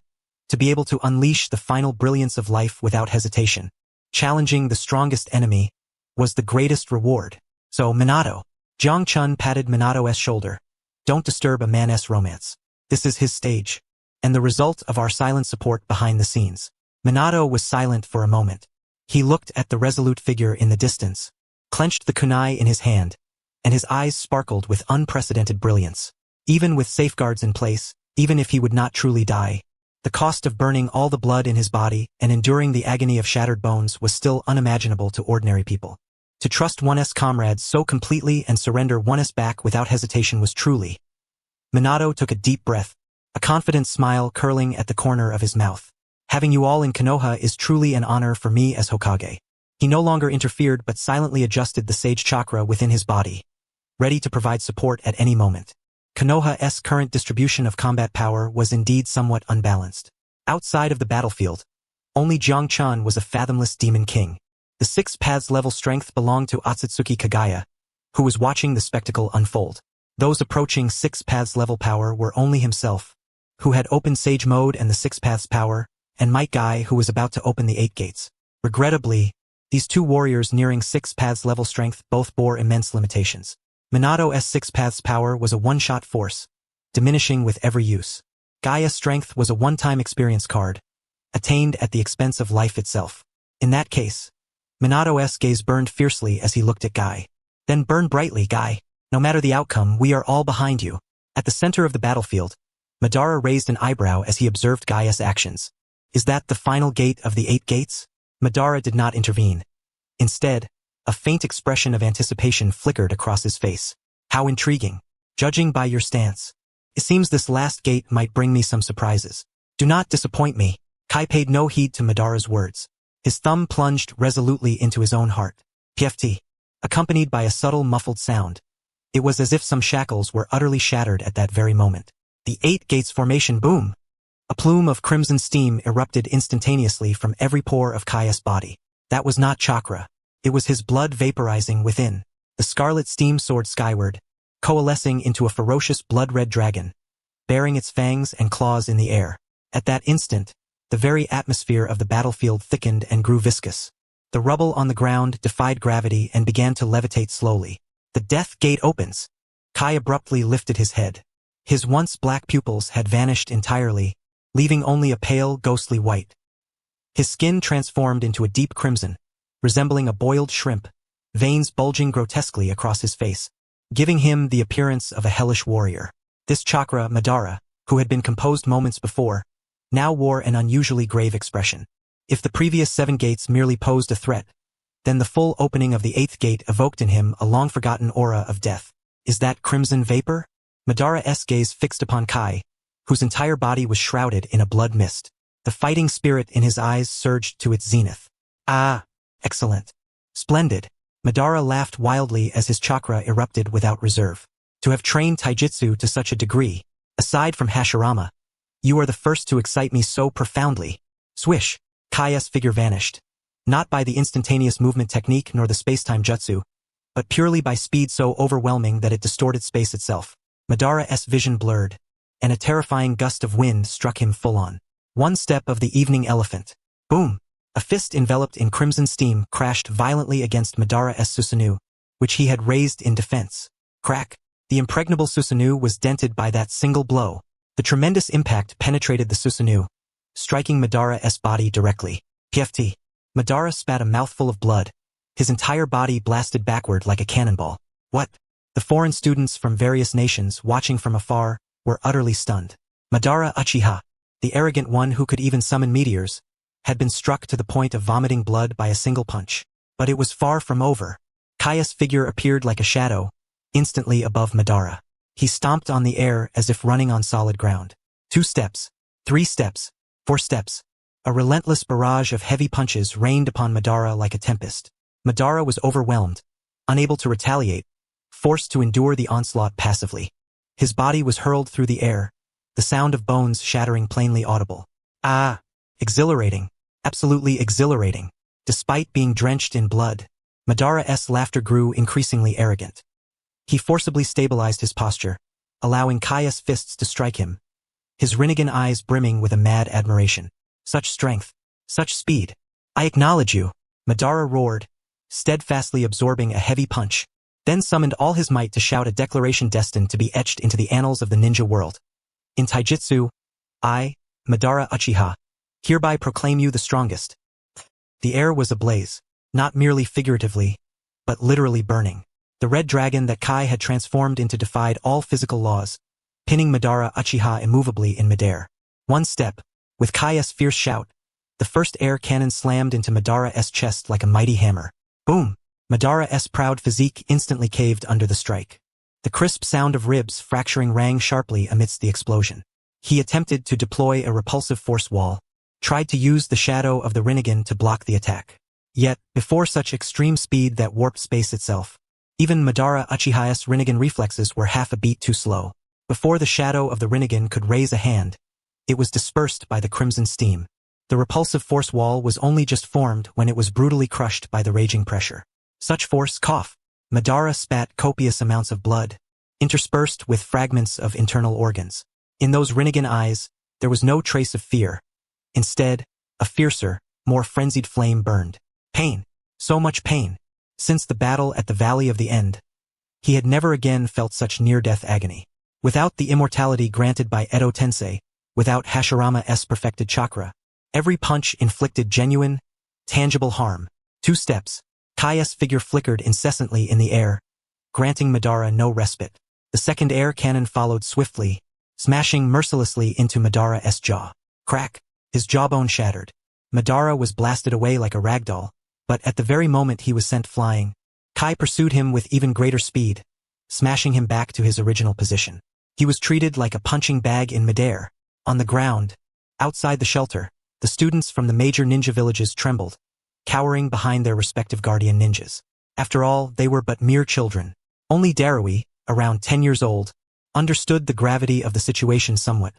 to be able to unleash the final brilliance of life without hesitation, challenging the strongest enemy, was the greatest reward. So, Minato. Jiang Chun patted Minato's shoulder. Don't disturb a man's romance. This is his stage, and the result of our silent support behind the scenes. Minato was silent for a moment. He looked at the resolute figure in the distance, clenched the kunai in his hand, and his eyes sparkled with unprecedented brilliance. Even with safeguards in place, even if he would not truly die, the cost of burning all the blood in his body and enduring the agony of shattered bones was still unimaginable to ordinary people. To trust one's comrades so completely and surrender one's back without hesitation was truly. Minato took a deep breath, a confident smile curling at the corner of his mouth. Having you all in Konoha is truly an honor for me as Hokage. He no longer interfered but silently adjusted the sage chakra within his body, ready to provide support at any moment. Konoha's current distribution of combat power was indeed somewhat unbalanced. Outside of the battlefield, only Jiang Chun was a fathomless demon king. The 6 paths level strength belonged to Otsutsuki Kagaya, who was watching the spectacle unfold. Those approaching 6 paths level power were only himself, who had opened Sage mode and the 6 paths power, and Might Guy, who was about to open the 8 gates. Regrettably, these 2 warriors nearing 6 paths level strength both bore immense limitations. Minato's 6 paths power was a one-shot force, diminishing with every use. Gaia's strength was a one-time experience card, attained at the expense of life itself. In that case, Minato's gaze burned fiercely as he looked at Guy. Then burn brightly, Guy. No matter the outcome, we are all behind you. At the center of the battlefield, Madara raised an eyebrow as he observed Gaia's actions. Is that the final gate of the 8 gates? Madara did not intervene. Instead, a faint expression of anticipation flickered across his face. How intriguing. Judging by your stance, it seems this last gate might bring me some surprises. Do not disappoint me. Kai paid no heed to Madara's words. His thumb plunged resolutely into his own heart. PFT. Accompanied by a subtle muffled sound. It was as if some shackles were utterly shattered at that very moment. The 8 gates formation boom. A plume of crimson steam erupted instantaneously from every pore of Kai's body. That was not chakra. It was his blood vaporizing within. The scarlet steam soared skyward, coalescing into a ferocious blood-red dragon, bearing its fangs and claws in the air. At that instant, the very atmosphere of the battlefield thickened and grew viscous. The rubble on the ground defied gravity and began to levitate slowly. The death gate opens. Kai abruptly lifted his head. His once black pupils had vanished entirely, leaving only a pale, ghostly white. His skin transformed into a deep crimson, resembling a boiled shrimp, veins bulging grotesquely across his face, giving him the appearance of a hellish warrior. This chakra, Madara, who had been composed moments before, now wore an unusually grave expression. If the previous 7 gates merely posed a threat, then the full opening of the 8th gate evoked in him a long-forgotten aura of death. Is that crimson vapor? Madara's gaze fixed upon Kai, whose entire body was shrouded in a blood mist. The fighting spirit in his eyes surged to its zenith. Ah, excellent. Splendid. Madara laughed wildly as his chakra erupted without reserve. To have trained taijutsu to such a degree, aside from Hashirama, you are the first to excite me so profoundly. Swish. Kai's figure vanished. Not by the instantaneous movement technique nor the space-time jutsu, but purely by speed so overwhelming that it distorted space itself. Madara's vision blurred, and a terrifying gust of wind struck him full on. One step of the evening elephant. Boom! A fist enveloped in crimson steam crashed violently against Madara's Susanoo, which he had raised in defense. Crack! The impregnable Susanoo was dented by that single blow. The tremendous impact penetrated the Susanoo, striking Madara's body directly. PFT. Madara spat a mouthful of blood. His entire body blasted backward like a cannonball. What? The foreign students from various nations, watching from afar, were utterly stunned. Madara Uchiha, the arrogant one who could even summon meteors, had been struck to the point of vomiting blood by a single punch. But it was far from over. Kaya's figure appeared like a shadow, instantly above Madara. He stomped on the air as if running on solid ground. 2 steps, 3 steps, 4 steps. A relentless barrage of heavy punches rained upon Madara like a tempest. Madara was overwhelmed, unable to retaliate, forced to endure the onslaught passively. His body was hurled through the air, the sound of bones shattering plainly audible. Ah! Exhilarating. Absolutely exhilarating. Despite being drenched in blood, Madara's laughter grew increasingly arrogant. He forcibly stabilized his posture, allowing Kaya's fists to strike him, his Rinnegan eyes brimming with a mad admiration. Such strength, such speed. I acknowledge you, Madara roared, steadfastly absorbing a heavy punch, then summoned all his might to shout a declaration destined to be etched into the annals of the ninja world. In taijutsu, I, Madara Uchiha, hereby proclaim you the strongest. The air was ablaze, not merely figuratively, but literally burning. The red dragon that Kai had transformed into defied all physical laws, pinning Madara Uchiha immovably in midair. 1 step, with Kaya's fierce shout, the first air cannon slammed into Madara's chest like a mighty hammer. Boom! Madara's proud physique instantly caved under the strike. The crisp sound of ribs fracturing rang sharply amidst the explosion. He attempted to deploy a repulsive force wall, tried to use the shadow of the Rinnegan to block the attack. Yet, before such extreme speed that warped space itself, even Madara Uchiha's Rinnegan reflexes were half a beat too slow. Before the shadow of the Rinnegan could raise a hand, it was dispersed by the crimson steam. The repulsive force wall was only just formed when it was brutally crushed by the raging pressure. Such force, cough. Madara spat copious amounts of blood, interspersed with fragments of internal organs. In those Rinnegan eyes, there was no trace of fear. Instead, a fiercer, more frenzied flame burned. Pain. So much pain. Since the battle at the Valley of the End, he had never again felt such near-death agony. Without the immortality granted by Edo Tensei, without Hashirama's perfected chakra, every punch inflicted genuine, tangible harm. 2 steps. Kaya's figure flickered incessantly in the air, granting Madara no respite. The second air cannon followed swiftly, smashing mercilessly into Madara's jaw. Crack! His jawbone shattered. Madara was blasted away like a ragdoll, but at the very moment he was sent flying, Kai pursued him with even greater speed, smashing him back to his original position. He was treated like a punching bag in midair. On the ground, outside the shelter, the students from the major ninja villages trembled, cowering behind their respective guardian ninjas. After all, they were but mere children. Only Darui, around 10 years old, understood the gravity of the situation somewhat,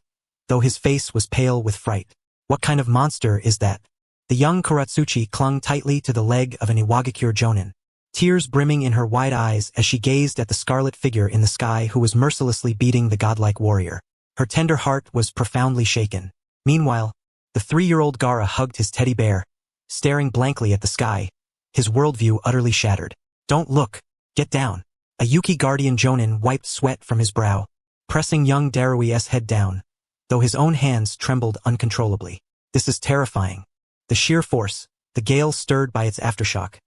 though his face was pale with fright. What kind of monster is that? The young Kuratsuchi clung tightly to the leg of an Iwagakure Jonin, tears brimming in her wide eyes as she gazed at the scarlet figure in the sky who was mercilessly beating the godlike warrior. Her tender heart was profoundly shaken. Meanwhile, the 3-year-old Gaara hugged his teddy bear, staring blankly at the sky, his worldview utterly shattered. Don't look. Get down. A Yuki guardian Jonin wiped sweat from his brow, pressing young Darui's head down, though his own hands trembled uncontrollably. This is terrifying. The sheer force, the gale stirred by its aftershock,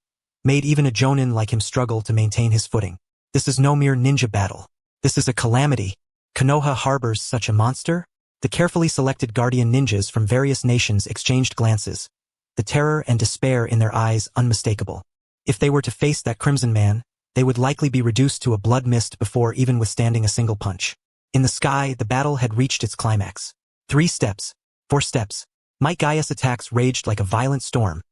made even a Jonin like him struggle to maintain his footing. This is no mere ninja battle. This is a calamity. Konoha harbors such a monster? The carefully selected guardian ninjas from various nations exchanged glances, the terror and despair in their eyes unmistakable. If they were to face that Crimson Man, they would likely be reduced to a blood mist before even withstanding a single punch. In the sky, the battle had reached its climax. 3 steps, 4 steps. Might Gaia's attacks raged like a violent storm,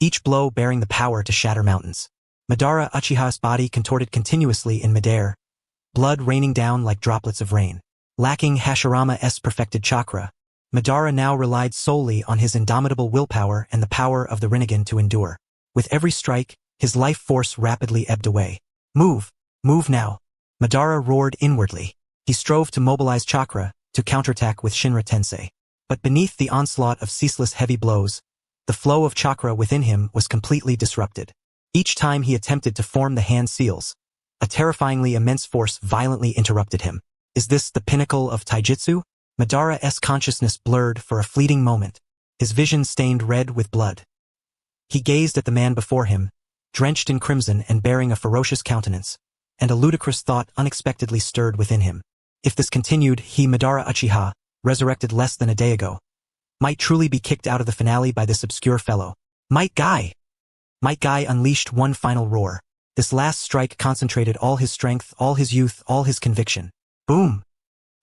each blow bearing the power to shatter mountains. Madara Uchiha's body contorted continuously in midair, blood raining down like droplets of rain. Lacking Hashirama's perfected chakra, Madara now relied solely on his indomitable willpower and the power of the Rinnegan to endure. With every strike, his life force rapidly ebbed away. Move! Move now! Madara roared inwardly. He strove to mobilize chakra, to counterattack with Shinra Tensei. But beneath the onslaught of ceaseless heavy blows, the flow of chakra within him was completely disrupted. Each time he attempted to form the hand seals, A terrifyingly immense force violently interrupted him. Is this the pinnacle of taijutsu? Madara's consciousness blurred for a fleeting moment, his vision stained red with blood. He gazed at the man before him, drenched in crimson and bearing a ferocious countenance, and a ludicrous thought unexpectedly stirred within him. If this continued, he, Madara Uchiha, resurrected less than a day ago, might truly be kicked out of the finale by this obscure fellow. Might Guy! Might Guy unleashed one final roar. This last strike concentrated all his strength, all his youth, all his conviction. Boom!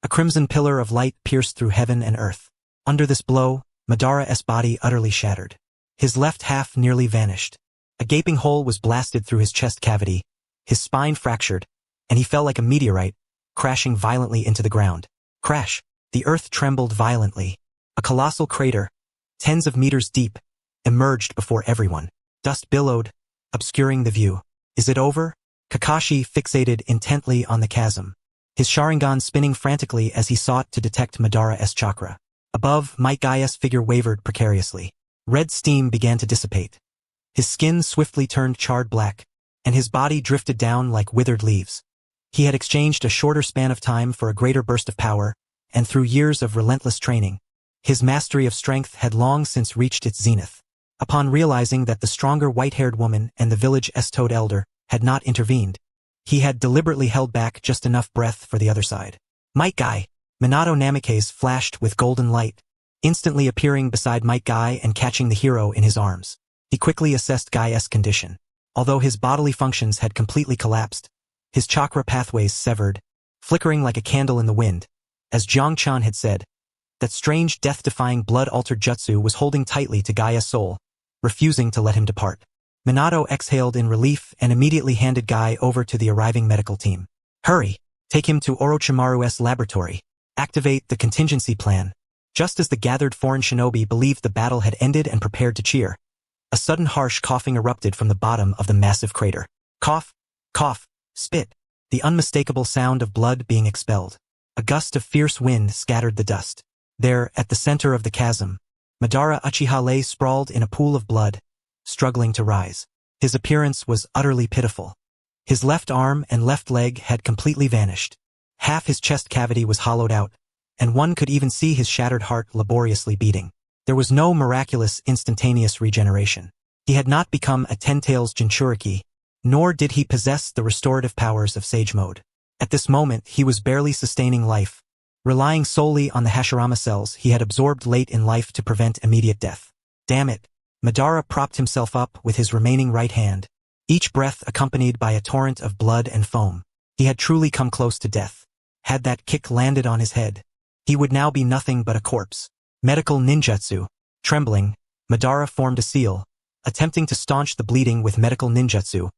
A crimson pillar of light pierced through heaven and earth. Under this blow, Madara's body utterly shattered. His left half nearly vanished. A gaping hole was blasted through his chest cavity, his spine fractured, and he fell like a meteorite, crashing violently into the ground. Crash! The earth trembled violently. A colossal crater, tens of meters deep, emerged before everyone. Dust billowed, obscuring the view. Is it over? Kakashi fixated intently on the chasm, his Sharingan spinning frantically as he sought to detect Madara's chakra. Above, Might Guy's figure wavered precariously. Red steam began to dissipate. His skin swiftly turned charred black, and his body drifted down like withered leaves. He had exchanged a shorter span of time for a greater burst of power, and through years of relentless training, his mastery of strength had long since reached its zenith. Upon realizing that the stronger white-haired woman and the village's toad elder had not intervened, he had deliberately held back just enough breath for the other side. Might Guy! Minato Namikaze flashed with golden light, instantly appearing beside Might Guy and catching the hero in his arms. He quickly assessed Guy's condition. Although his bodily functions had completely collapsed, his chakra pathways severed, flickering like a candle in the wind. As Jiang-chan had said, that strange death-defying blood-altered jutsu was holding tightly to Guy's soul, refusing to let him depart. Minato exhaled in relief and immediately handed Guy over to the arriving medical team. Hurry! Take him to Orochimaru's laboratory. Activate the contingency plan. Just as the gathered foreign shinobi believed the battle had ended and prepared to cheer, a sudden harsh coughing erupted from the bottom of the massive crater. Cough, cough, spit, the unmistakable sound of blood being expelled. A gust of fierce wind scattered the dust. There, at the center of the chasm, Madara Uchiha lay sprawled in a pool of blood, struggling to rise. His appearance was utterly pitiful. His left arm and left leg had completely vanished. Half his chest cavity was hollowed out, and one could even see his shattered heart laboriously beating. There was no miraculous instantaneous regeneration. He had not become a Ten-Tails Jinchuriki, nor did he possess the restorative powers of Sage Mode. At this moment, he was barely sustaining life, relying solely on the Hashirama cells he had absorbed late in life to prevent immediate death. Damn it! Madara propped himself up with his remaining right hand, each breath accompanied by a torrent of blood and foam. He had truly come close to death. Had that kick landed on his head, he would now be nothing but a corpse. Medical ninjutsu. Trembling, Madara formed a seal, attempting to staunch the bleeding with medical ninjutsu,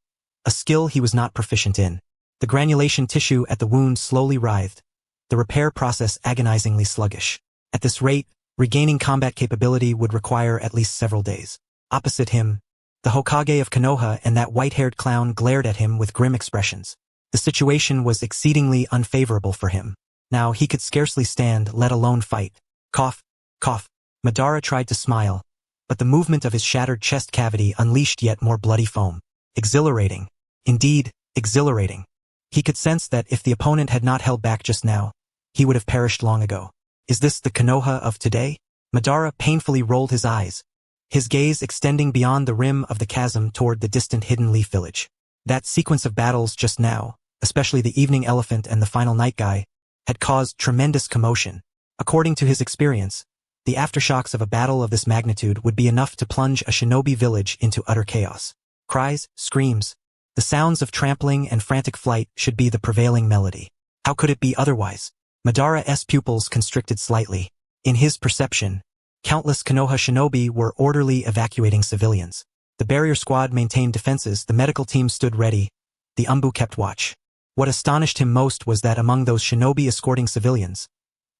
a skill he was not proficient in. The granulation tissue at the wound slowly writhed, the repair process agonizingly sluggish. At this rate, regaining combat capability would require at least several days. Opposite him, the Hokage of Konoha and that white-haired clown glared at him with grim expressions. The situation was exceedingly unfavorable for him. Now he could scarcely stand, let alone fight. Cough, cough. Madara tried to smile, but the movement of his shattered chest cavity unleashed yet more bloody foam. Exhilarating. Indeed, exhilarating. He could sense that if the opponent had not held back just now, he would have perished long ago. Is this the Konoha of today? Madara painfully rolled his eyes, his gaze extending beyond the rim of the chasm toward the distant Hidden Leaf village. That sequence of battles just now, especially the Evening Elephant and the final Night Guy, had caused tremendous commotion. According to his experience, the aftershocks of a battle of this magnitude would be enough to plunge a shinobi village into utter chaos. Cries, screams, the sounds of trampling and frantic flight should be the prevailing melody. How could it be otherwise? Madara's pupils constricted slightly. In his perception, countless Konoha shinobi were orderly evacuating civilians. The barrier squad maintained defenses, the medical team stood ready, the Umbu kept watch. What astonished him most was that among those shinobi escorting civilians,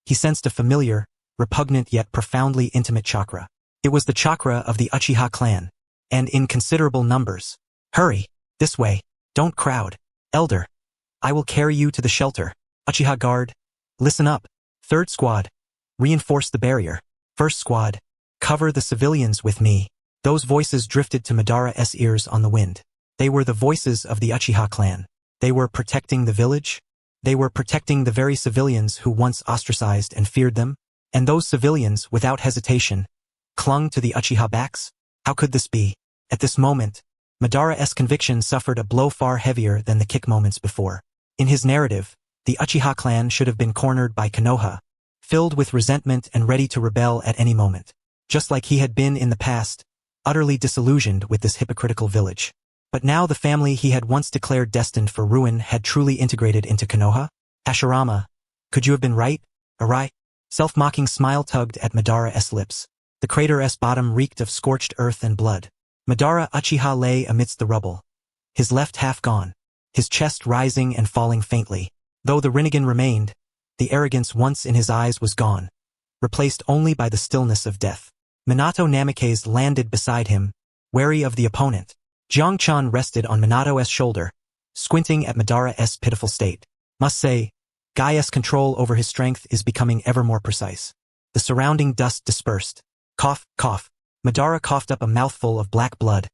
he sensed a familiar, repugnant yet profoundly intimate chakra. It was the chakra of the Uchiha clan, and in considerable numbers. Hurry! This way! Don't crowd! Elder! I will carry you to the shelter. Uchiha guard! Listen up! Third squad! Reinforce the barrier. First squad! Cover the civilians with me. Those voices drifted to Madara's ears on the wind. They were the voices of the Uchiha clan. They were protecting the village? They were protecting the very civilians who once ostracized and feared them? And those civilians, without hesitation, clung to the Uchiha backs? How could this be? At this moment, Madara's conviction suffered a blow far heavier than the kick moments before. In his narrative, the Uchiha clan should have been cornered by Konoha, filled with resentment and ready to rebel at any moment. Just like he had been in the past, utterly disillusioned with this hypocritical village. But now the family he had once declared destined for ruin had truly integrated into Konoha? Hashirama, could you have been right? Arai? Self-mocking smile tugged at Madara's lips. The crater's bottom reeked of scorched earth and blood. Madara Uchiha lay amidst the rubble, his left half gone, his chest rising and falling faintly. Though the Rinnegan remained, the arrogance once in his eyes was gone, replaced only by the stillness of death. Minato Namikaze landed beside him, wary of the opponent. Jiang rested on Minato's shoulder, squinting at Madara's pitiful state. Must say, Gaia's control over his strength is becoming ever more precise. The surrounding dust dispersed. Cough, cough. Madara coughed up a mouthful of black blood,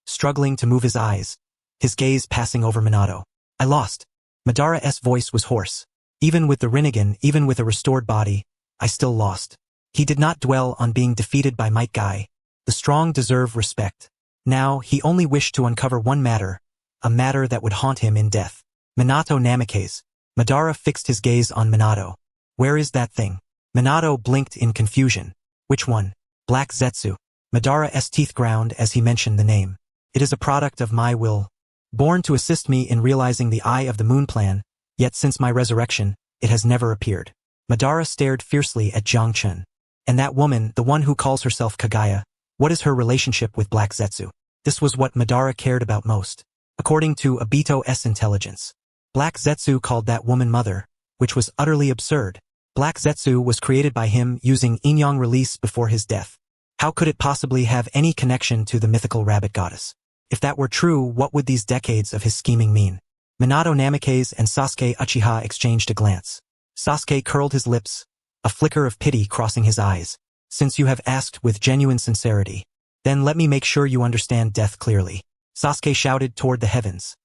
struggling to move his eyes, his gaze passing over Minato. I lost. Madara's voice was hoarse. Even with the Rinnegan, even with a restored body, I still lost. He did not dwell on being defeated by Might Guy. The strong deserve respect. Now, he only wished to uncover one matter, a matter that would haunt him in death. Minato Namikaze. Madara fixed his gaze on Minato. Where is that thing? Minato blinked in confusion. Which one? Black Zetsu. Madara's teeth ground as he mentioned the name. It is a product of my will, born to assist me in realizing the Eye of the Moon plan, yet since my resurrection, it has never appeared. Madara stared fiercely at Jiang. And that woman, the one who calls herself Kaguya, what is her relationship with Black Zetsu? This was what Madara cared about most. According to Obito's intelligence, Black Zetsu called that woman mother, which was utterly absurd. Black Zetsu was created by him using yin-yang release before his death. How could it possibly have any connection to the mythical rabbit goddess? If that were true, what would these decades of his scheming mean? Minato Namikaze and Sasuke Uchiha exchanged a glance. Sasuke curled his lips, a flicker of pity crossing his eyes. Since you have asked with genuine sincerity, then let me make sure you understand death clearly. Sasuke shouted toward the heavens.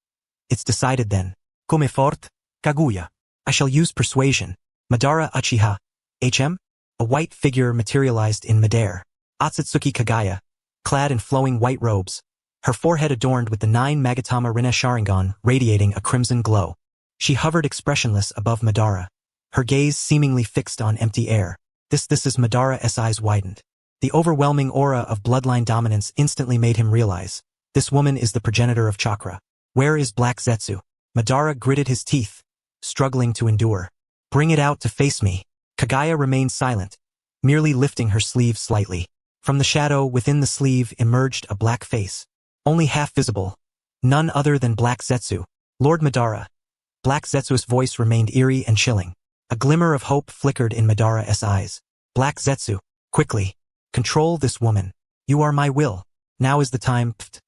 It's decided then. Come forte, Kaguya. I shall use persuasion. Madara Uchiha. HM? A white figure materialized in midair. Otsutsuki Kaguya, clad in flowing white robes, her forehead adorned with the 9 Magatama Rinne Sharingan radiating a crimson glow. She hovered expressionless above Madara, her gaze seemingly fixed on empty air. This is Madara's eyes widened. The overwhelming aura of bloodline dominance instantly made him realize, this woman is the progenitor of chakra. Where is Black Zetsu? Madara gritted his teeth, struggling to endure. Bring it out to face me. Kaguya remained silent, merely lifting her sleeve slightly. From the shadow within the sleeve emerged a black face, only half visible, none other than Black Zetsu. Lord Madara. Black Zetsu's voice remained eerie and chilling. A glimmer of hope flickered in Madara's eyes. Black Zetsu, quickly, control this woman. You are my will. Now is the time. Pfft.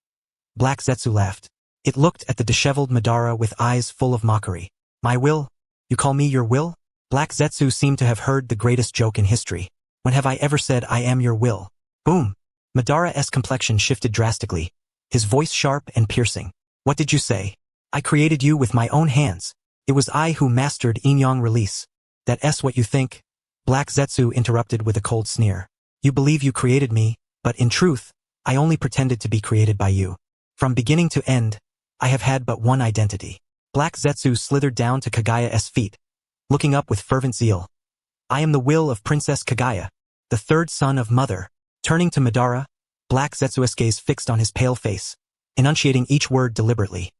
Black Zetsu laughed. It looked at the disheveled Madara with eyes full of mockery. My will? You call me your will? Black Zetsu seemed to have heard the greatest joke in history. When have I ever said I am your will? Boom! Madara's complexion shifted drastically, his voice sharp and piercing. What did you say? I created you with my own hands. It was I who mastered yin-yang release. That's what you think? Black Zetsu interrupted with a cold sneer. You believe you created me, but in truth, I only pretended to be created by you. From beginning to end, I have had but one identity. Black Zetsu slithered down to Kaguya's feet, looking up with fervent zeal. I am the will of Princess Kaguya, the third son of Mother. Turning to Madara, Black Zetsu's gaze fixed on his pale face, enunciating each word deliberately.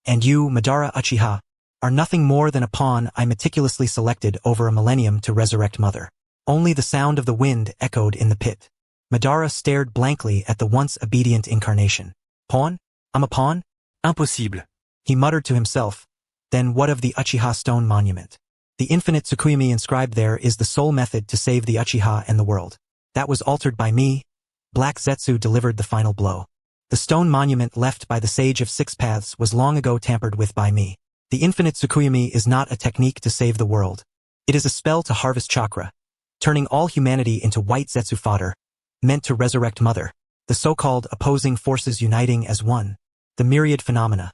And you, Madara Uchiha, are nothing more than a pawn I meticulously selected over a millennium to resurrect Mother. Only the sound of the wind echoed in the pit. Madara stared blankly at the once obedient incarnation. Pawn? I'm a pawn? Impossible. He muttered to himself. Then what of the Uchiha stone monument? The infinite Tsukuyumi inscribed there is the sole method to save the Uchiha and the world. That was altered by me. Black Zetsu delivered the final blow. The stone monument left by the Sage of Six Paths was long ago tampered with by me. The infinite Tsukuyumi is not a technique to save the world. It is a spell to harvest chakra, turning all humanity into white Zetsu fodder, meant to resurrect Mother. The so-called opposing forces uniting as one. The myriad phenomena.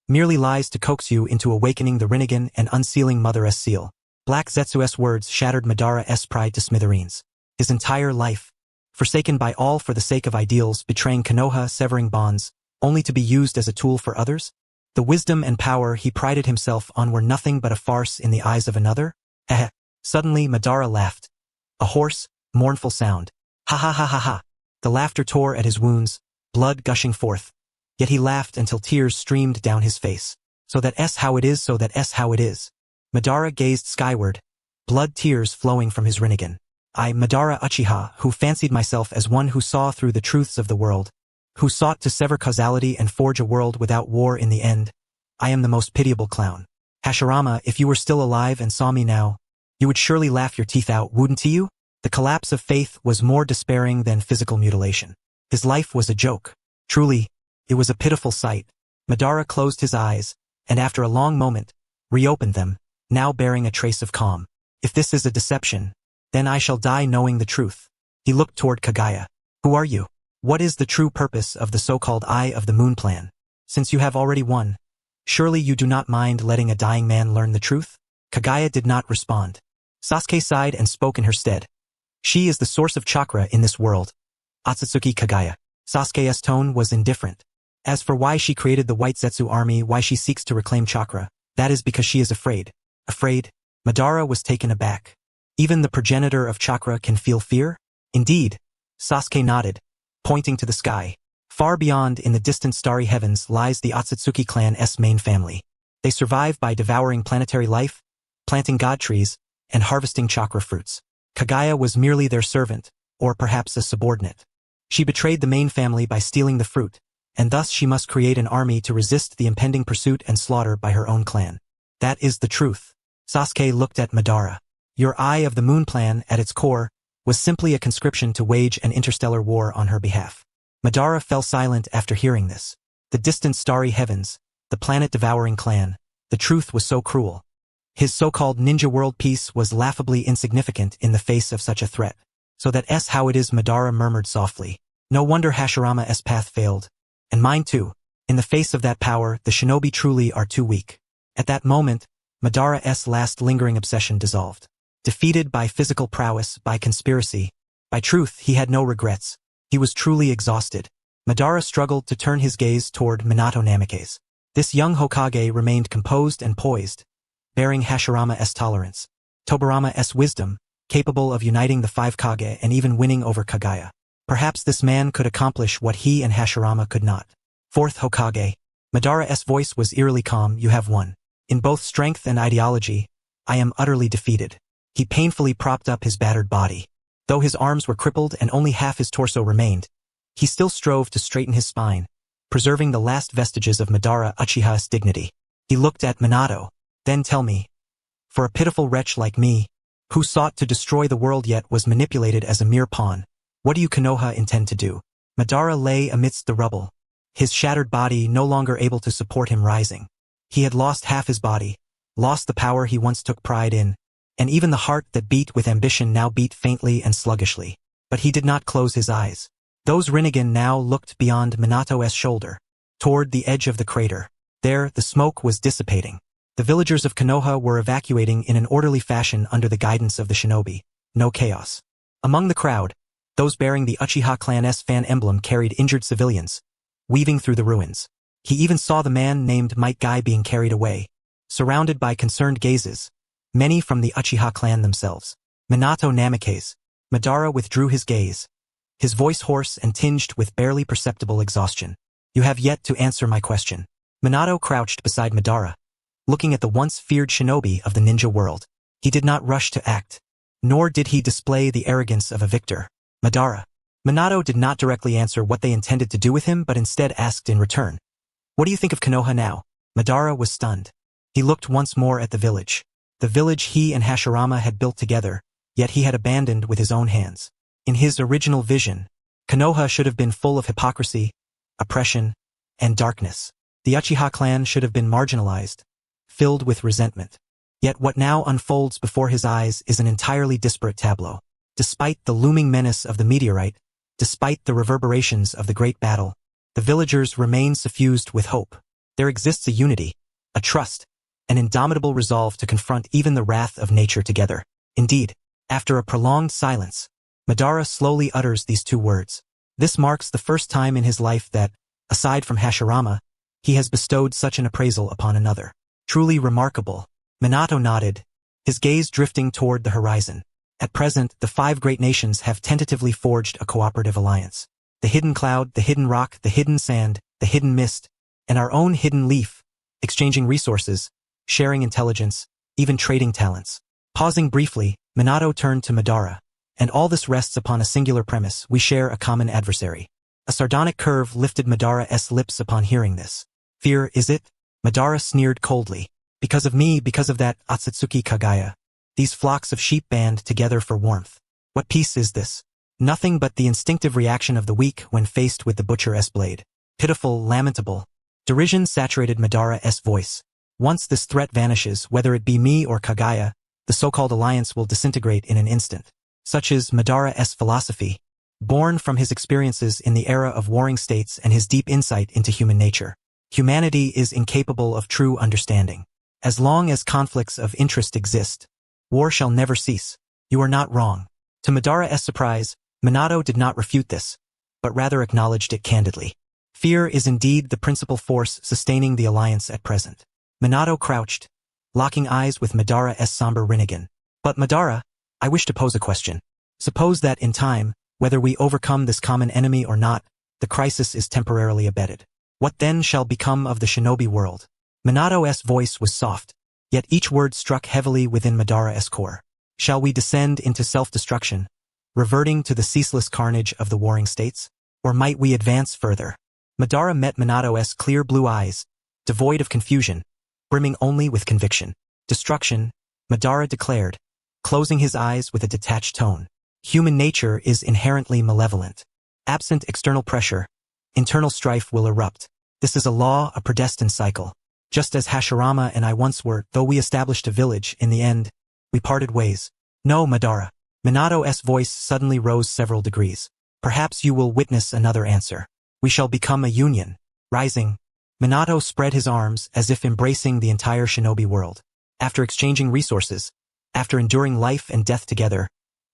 merely lies to coax you into awakening the Rinnegan and unsealing Mother seal. Black Zetsu's words shattered Madara's pride to smithereens. His entire life, forsaken by all for the sake of ideals, betraying Konoha, severing bonds, only to be used as a tool for others? The wisdom and power he prided himself on were nothing but a farce in the eyes of another? Suddenly Madara laughed. A hoarse, mournful sound. Ha ha ha ha ha. The laughter tore at his wounds, blood gushing forth. Yet he laughed until tears streamed down his face. So that's how it is, so that's how it is. Madara gazed skyward, blood tears flowing from his Rinnegan. I, Madara Uchiha, who fancied myself as one who saw through the truths of the world, who sought to sever causality and forge a world without war in the end, I am the most pitiable clown. Hashirama, if you were still alive and saw me now, you would surely laugh your teeth out, wouldn't you? The collapse of faith was more despairing than physical mutilation. His life was a joke. Truly, it was a pitiful sight. Madara closed his eyes, and after a long moment, reopened them, now bearing a trace of calm. If this is a deception, then I shall die knowing the truth. He looked toward Kaguya. Who are you? What is the true purpose of the so-called Eye of the Moon plan? Since you have already won, surely you do not mind letting a dying man learn the truth? Kaguya did not respond. Sasuke sighed and spoke in her stead. She is the source of chakra in this world. Otsutsuki Kaguya. Sasuke's tone was indifferent. As for why she created the White Zetsu army, why she seeks to reclaim chakra, that is because she is afraid. Afraid? Madara was taken aback. Even the progenitor of chakra can feel fear? Indeed. Sasuke nodded, pointing to the sky. Far beyond, in the distant starry heavens, lies the Otsutsuki clan's main family. They survive by devouring planetary life, planting god trees, and harvesting chakra fruits. Kaguya was merely their servant, or perhaps a subordinate. She betrayed the main family by stealing the fruit, and thus she must create an army to resist the impending pursuit and slaughter by her own clan. That is the truth. Sasuke looked at Madara. Your Eye of the Moon plan, at its core, was simply a conscription to wage an interstellar war on her behalf. Madara fell silent after hearing this. The distant starry heavens, the planet-devouring clan, the truth was so cruel. His so-called ninja world peace was laughably insignificant in the face of such a threat. So that's how it is, Madara murmured softly. No wonder Hashirama's path failed. And mine too. In the face of that power, the shinobi truly are too weak. At that moment, Madara's last lingering obsession dissolved. Defeated by physical prowess, by conspiracy, by truth, he had no regrets. He was truly exhausted. Madara struggled to turn his gaze toward Minato Namikaze. This young Hokage remained composed and poised, bearing Hashirama's tolerance, Tobirama's wisdom, capable of uniting the five Kage and even winning over Kaguya. Perhaps this man could accomplish what he and Hashirama could not. Fourth Hokage. Madara's voice was eerily calm. You have won. In both strength and ideology, I am utterly defeated. He painfully propped up his battered body. Though his arms were crippled and only half his torso remained, he still strove to straighten his spine, preserving the last vestiges of Madara Uchiha's dignity. He looked at Minato. Then tell me, for a pitiful wretch like me, who sought to destroy the world yet was manipulated as a mere pawn, what do you Konoha intend to do? Madara lay amidst the rubble, his shattered body no longer able to support him rising. He had lost half his body, lost the power he once took pride in, and even the heart that beat with ambition now beat faintly and sluggishly. But he did not close his eyes. Those Rinnegan now looked beyond Minato's shoulder, toward the edge of the crater. There, the smoke was dissipating. The villagers of Konoha were evacuating in an orderly fashion under the guidance of the shinobi. No chaos. Among the crowd, those bearing the Uchiha clan's fan emblem carried injured civilians, weaving through the ruins. He even saw the man named Might Guy being carried away, surrounded by concerned gazes, many from the Uchiha clan themselves. Minato Namikaze. Madara withdrew his gaze, his voice hoarse and tinged with barely perceptible exhaustion. You have yet to answer my question. Minato crouched beside Madara, looking at the once feared shinobi of the ninja world. He did not rush to act, nor did he display the arrogance of a victor. Madara. Minato did not directly answer what they intended to do with him, but instead asked in return. What do you think of Konoha now? Madara was stunned. He looked once more at the village he and Hashirama had built together, yet he had abandoned with his own hands. In his original vision, Konoha should have been full of hypocrisy, oppression, and darkness. The Uchiha clan should have been marginalized, filled with resentment. Yet what now unfolds before his eyes is an entirely disparate tableau. Despite the looming menace of the meteorite, despite the reverberations of the great battle, the villagers remain suffused with hope. There exists a unity, a trust, an indomitable resolve to confront even the wrath of nature together. Indeed, after a prolonged silence, Madara slowly utters these two words. This marks the first time in his life that, aside from Hashirama, he has bestowed such an appraisal upon another. Truly remarkable. Minato nodded, his gaze drifting toward the horizon. At present, the 5 great nations have tentatively forged a cooperative alliance. The hidden cloud, the hidden rock, the hidden sand, the hidden mist, and our own hidden leaf, exchanging resources, sharing intelligence, even trading talents. Pausing briefly, Minato turned to Madara. And all this rests upon a singular premise: we share a common adversary. A sardonic curve lifted Madara's lips upon hearing this. Fear, is it? Madara sneered coldly. Because of me, because of that Otsutsuki Kagaya. These flocks of sheep band together for warmth. What peace is this? Nothing but the instinctive reaction of the weak when faced with the butcher's blade. Pitiful, lamentable. Derision saturated Madara's voice. Once this threat vanishes, whether it be me or Kagaya, the so-called alliance will disintegrate in an instant. Such is Madara's philosophy, born from his experiences in the era of warring states and his deep insight into human nature. Humanity is incapable of true understanding. As long as conflicts of interest exist, war shall never cease. You are not wrong. To Madara's surprise, Minato did not refute this, but rather acknowledged it candidly. Fear is indeed the principal force sustaining the alliance at present. Minato crouched, locking eyes with Madara's somber Rinnegan. But Madara, I wish to pose a question. Suppose that in time, whether we overcome this common enemy or not, the crisis is temporarily abated. What then shall become of the shinobi world? Minato's voice was soft, yet each word struck heavily within Madara's core. Shall we descend into self-destruction, reverting to the ceaseless carnage of the warring states? Or might we advance further? Madara met Minato's clear blue eyes, devoid of confusion, brimming only with conviction. Destruction, Madara declared, closing his eyes with a detached tone. Human nature is inherently malevolent. Absent external pressure, internal strife will erupt. This is a law, a predestined cycle. Just as Hashirama and I once were, though we established a village, in the end, we parted ways. No, Madara. Minato's voice suddenly rose several degrees. Perhaps you will witness another answer. We shall become a union. Rising, Minato spread his arms as if embracing the entire shinobi world. After exchanging resources, after enduring life and death together,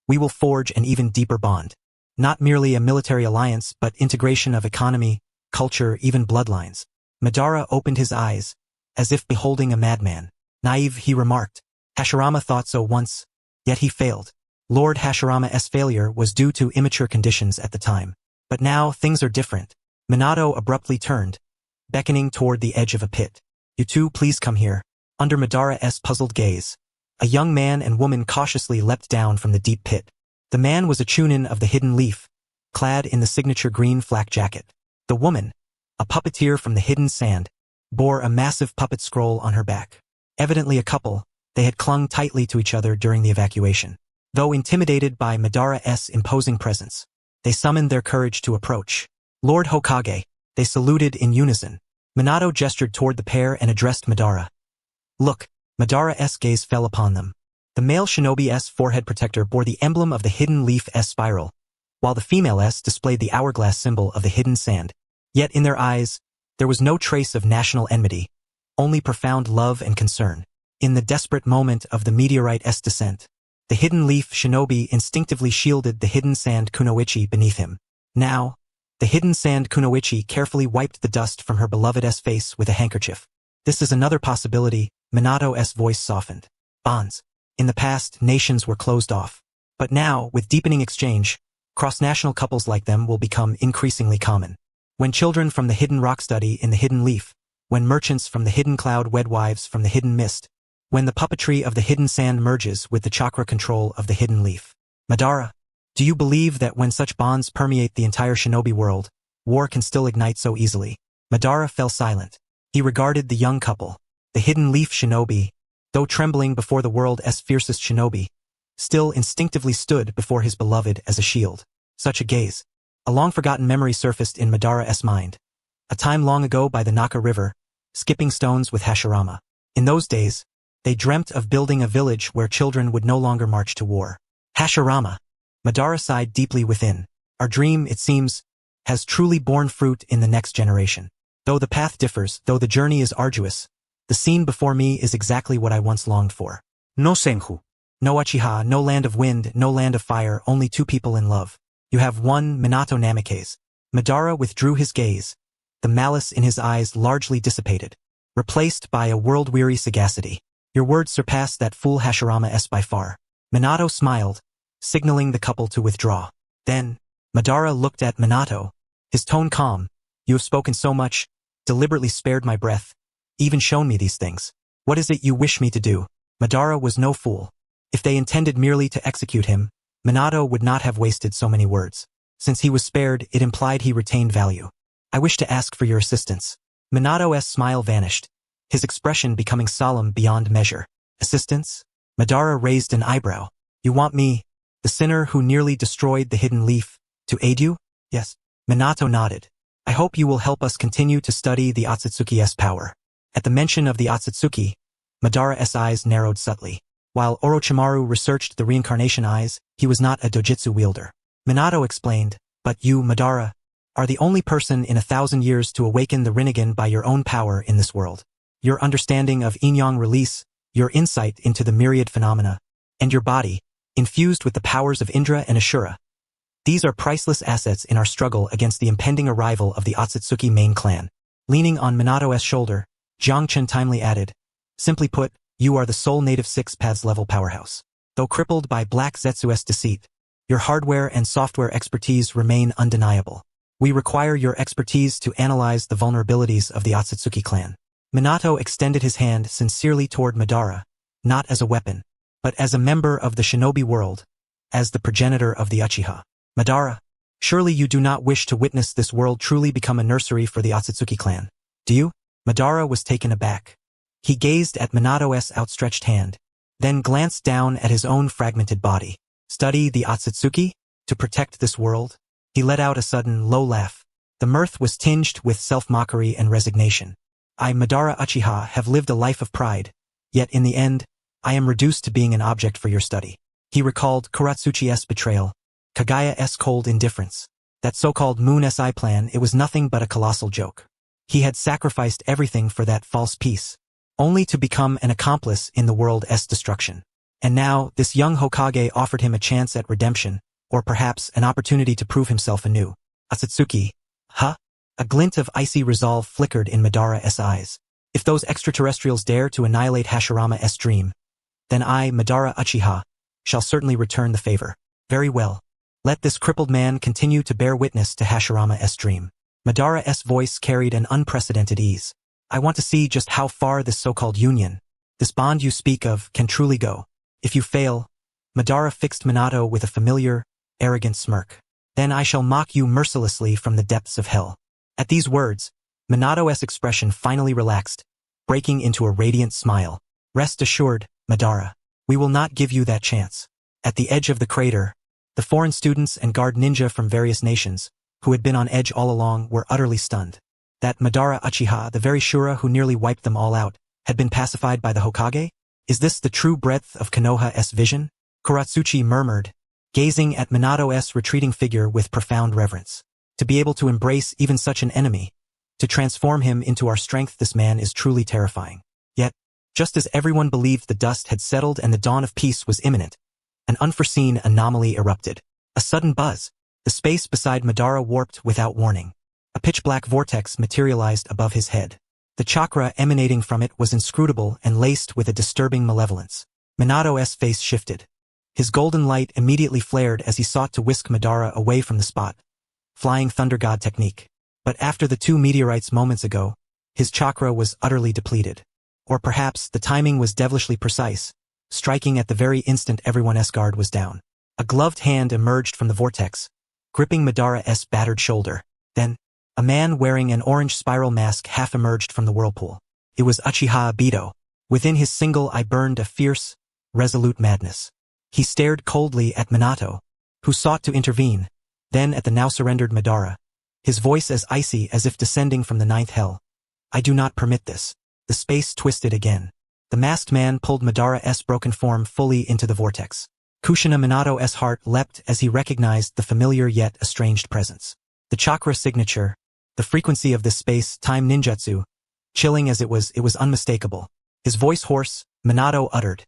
we will forge an even deeper bond. Not merely a military alliance, but integration of economy, culture, even bloodlines. Madara opened his eyes, as if beholding a madman. Naive, he remarked. Hashirama thought so once, yet he failed. Lord Hashirama's failure was due to immature conditions at the time. But now things are different. Minato abruptly turned, beckoning toward the edge of a pit. You two, please come here. Under Madara's puzzled gaze, a young man and woman cautiously leapt down from the deep pit. The man was a chunin of the hidden leaf, clad in the signature green flak jacket. The woman, a puppeteer from the hidden sand, bore a massive puppet scroll on her back. Evidently a couple, they had clung tightly to each other during the evacuation. Though intimidated by Madara's imposing presence, they summoned their courage to approach. Lord Hokage, they saluted in unison. Minato gestured toward the pair and addressed Madara. Look, Madara's gaze fell upon them. The male shinobi's forehead protector bore the emblem of the hidden leaf S spiral, while the female's displayed the hourglass symbol of the hidden sand. Yet in their eyes, there was no trace of national enmity, only profound love and concern. In the desperate moment of the meteorite's descent, the hidden leaf shinobi instinctively shielded the hidden sand kunoichi beneath him. Now, the hidden sand kunoichi carefully wiped the dust from her beloved's face with a handkerchief. This is another possibility, Minato's voice softened. Bonds. In the past, nations were closed off. But now, with deepening exchange, cross-national couples like them will become increasingly common. When children from the hidden rock study in the hidden leaf, when merchants from the hidden cloud wed wives from the hidden mist, when the puppetry of the hidden sand merges with the chakra control of the hidden leaf. Madara, do you believe that when such bonds permeate the entire shinobi world, war can still ignite so easily? Madara fell silent. He regarded the young couple. The hidden leaf shinobi, though trembling before the world's fiercest shinobi, still instinctively stood before his beloved as a shield. Such a gaze. A long-forgotten memory surfaced in Madara's mind. A time long ago by the Naka River, skipping stones with Hashirama. In those days, they dreamt of building a village where children would no longer march to war. Hashirama. Madara sighed deeply within. Our dream, it seems, has truly borne fruit in the next generation. Though the path differs, though the journey is arduous, the scene before me is exactly what I once longed for. No Senju. No Uchiha, no land of wind, no land of fire, only two people in love. You have one Minato Namikaze. Madara withdrew his gaze, the malice in his eyes largely dissipated, replaced by a world-weary sagacity. Your words surpass that fool Hashirama-s by far. Minato smiled, signaling the couple to withdraw. Then, Madara looked at Minato, his tone calm. You have spoken so much, deliberately spared my breath, even shown me these things. What is it you wish me to do? Madara was no fool. If they intended merely to execute him, Minato would not have wasted so many words. Since he was spared, it implied he retained value. I wish to ask for your assistance. Minato's smile vanished, his expression becoming solemn beyond measure. Assistance? Madara raised an eyebrow. You want me, the sinner who nearly destroyed the hidden leaf, to aid you? Yes. Minato nodded. I hope you will help us continue to study the Otsutsuki's power. At the mention of the Otsutsuki, Madara's eyes narrowed subtly. While Orochimaru researched the reincarnation eyes, he was not a dojutsu wielder. Minato explained, but you, Madara, are the only person in 1,000 years to awaken the Rinnegan by your own power in this world. Your understanding of yin-yang release, your insight into the myriad phenomena, and your body, infused with the powers of Indra and Ashura. These are priceless assets in our struggle against the impending arrival of the Otsutsuki main clan. Leaning on Minato's shoulder, Jiang Chen timely added, simply put, you are the sole native 6 paths level powerhouse. Though crippled by Black Zetsu's deceit, your hardware and software expertise remain undeniable. We require your expertise to analyze the vulnerabilities of the Otsutsuki clan. Minato extended his hand sincerely toward Madara, not as a weapon, but as a member of the shinobi world, as the progenitor of the Uchiha. Madara, surely you do not wish to witness this world truly become a nursery for the Otsutsuki clan, do you? Madara was taken aback. He gazed at Minato's outstretched hand, then glanced down at his own fragmented body. Study the Otsutsuki? To protect this world? He let out a sudden, low laugh. The mirth was tinged with self-mockery and resignation. I, Madara Uchiha, have lived a life of pride, yet in the end, I am reduced to being an object for your study. He recalled Kuratsuchi's betrayal, Kagaya's cold indifference. That so-called Moon SI plan, it was nothing but a colossal joke. He had sacrificed everything for that false peace, only to become an accomplice in the world's destruction. And now, this young Hokage offered him a chance at redemption, or perhaps an opportunity to prove himself anew. Otsutsuki, huh? A glint of icy resolve flickered in Madara's eyes. If those extraterrestrials dare to annihilate Hashirama's dream, then I, Madara Uchiha, shall certainly return the favor. Very well. Let this crippled man continue to bear witness to Hashirama's dream. Madara's voice carried an unprecedented ease. I want to see just how far this so-called union, this bond you speak of, can truly go. If you fail, Madara fixed Minato with a familiar, arrogant smirk. Then I shall mock you mercilessly from the depths of hell. At these words, Minato's expression finally relaxed, breaking into a radiant smile. Rest assured, Madara, we will not give you that chance. At the edge of the crater, the foreign students and guard ninja from various nations, who had been on edge all along, were utterly stunned. That Madara Uchiha, the very Shura who nearly wiped them all out, had been pacified by the Hokage? Is this the true breadth of Konoha's vision? Kuratsuchi murmured, gazing at Minato's retreating figure with profound reverence. To be able to embrace even such an enemy, to transform him into our strength, this man is truly terrifying. Yet, just as everyone believed the dust had settled and the dawn of peace was imminent, an unforeseen anomaly erupted. A sudden buzz. The space beside Madara warped without warning. A pitch-black vortex materialized above his head. The chakra emanating from it was inscrutable and laced with a disturbing malevolence. Minato's face shifted. His golden light immediately flared as he sought to whisk Madara away from the spot. Flying Thunder God technique. But after the 2 meteorites moments ago, his chakra was utterly depleted. Or perhaps the timing was devilishly precise, striking at the very instant everyone's guard was down. A gloved hand emerged from the vortex, gripping Madara's battered shoulder. Then, a man wearing an orange spiral mask half emerged from the whirlpool. It was Uchiha Obito. Within his single eye burned a fierce, resolute madness. He stared coldly at Minato, who sought to intervene, then at the now surrendered Madara, his voice as icy as if descending from the 9th hell. I do not permit this. The space twisted again. The masked man pulled Madara's broken form fully into the vortex. Kushina Minato's heart leapt as he recognized the familiar yet estranged presence. The chakra signature, The frequency of this space-time ninjutsu, chilling as it was unmistakable. His voice hoarse, Minato uttered,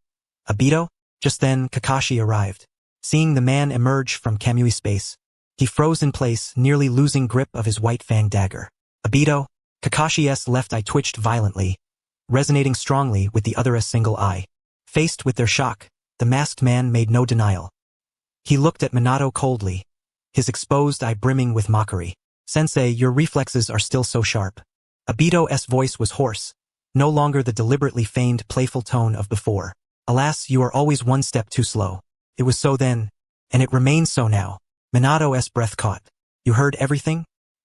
"Obito?" Just then, Kakashi arrived. Seeing the man emerge from Kamui space, he froze in place, nearly losing grip of his white fang dagger. "Obito?" Kakashi's left eye twitched violently, resonating strongly with the other's single eye. Faced with their shock, the masked man made no denial. He looked at Minato coldly, his exposed eye brimming with mockery. "Sensei, your reflexes are still so sharp." Obito's voice was hoarse, no longer the deliberately feigned playful tone of before. "Alas, you are always one step too slow. It was so then, and it remains so now." Minato's breath caught. "You heard everything?"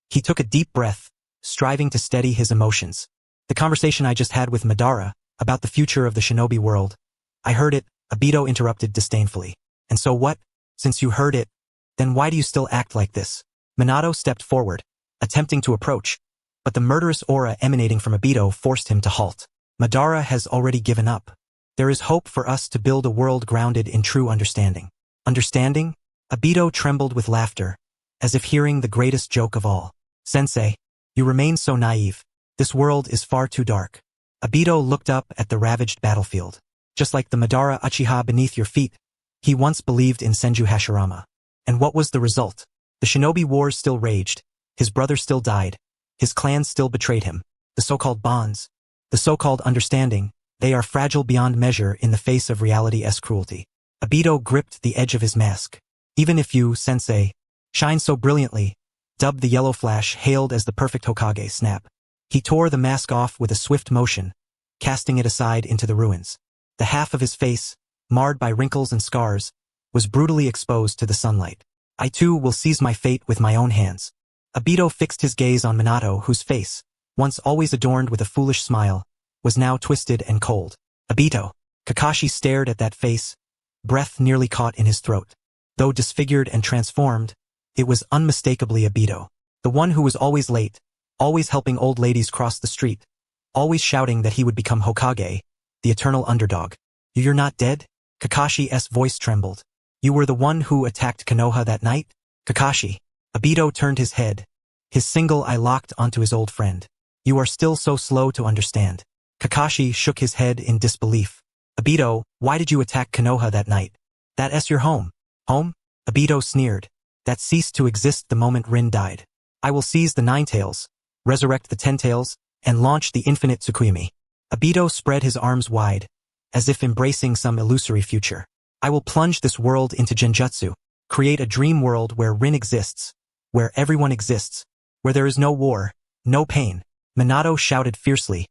He took a deep breath, striving to steady his emotions. "The conversation I just had with Madara, about the future of the shinobi world." "I heard it," Obito interrupted disdainfully. "And so what? Since you heard it, then why do you still act like this?" Minato stepped forward, attempting to approach, but the murderous aura emanating from Obito forced him to halt. "Madara has already given up. There is hope for us to build a world grounded in true understanding." "Understanding?" Obito trembled with laughter, as if hearing the greatest joke of all. "Sensei, you remain so naive. This world is far too dark." Obito looked up at the ravaged battlefield. "Just like the Madara Uchiha beneath your feet, he once believed in Senju Hashirama. And what was the result? The shinobi wars still raged, his brother still died, his clan still betrayed him. The so-called bonds, the so-called understanding, they are fragile beyond measure in the face of reality's cruelty." Obito gripped the edge of his mask. "Even if you, Sensei, shine so brilliantly," dubbed the yellow flash hailed as the perfect Hokage snap. He tore the mask off with a swift motion, casting it aside into the ruins. The half of his face, marred by wrinkles and scars, was brutally exposed to the sunlight. "I too will seize my fate with my own hands." Obito fixed his gaze on Minato, whose face, once always adorned with a foolish smile, was now twisted and cold. "Obito!" Kakashi stared at that face, breath nearly caught in his throat. Though disfigured and transformed, it was unmistakably Obito. The one who was always late, always helping old ladies cross the street, always shouting that he would become Hokage, the eternal underdog. "You're not dead?" Kakashi's voice trembled. "You were the one who attacked Konoha that night?" "Kakashi." Obito turned his head, his single eye locked onto his old friend. "You are still so slow to understand." Kakashi shook his head in disbelief. "Obito, why did you attack Konoha that night? That's your home." "Home?" Obito sneered. "That ceased to exist the moment Rin died. I will seize the Nine Tails, resurrect the Ten Tails, and launch the infinite Tsukuyomi." Obito spread his arms wide, as if embracing some illusory future. "I will plunge this world into genjutsu, create a dream world where Rin exists, where everyone exists, where there is no war, no pain." Minato shouted fiercely.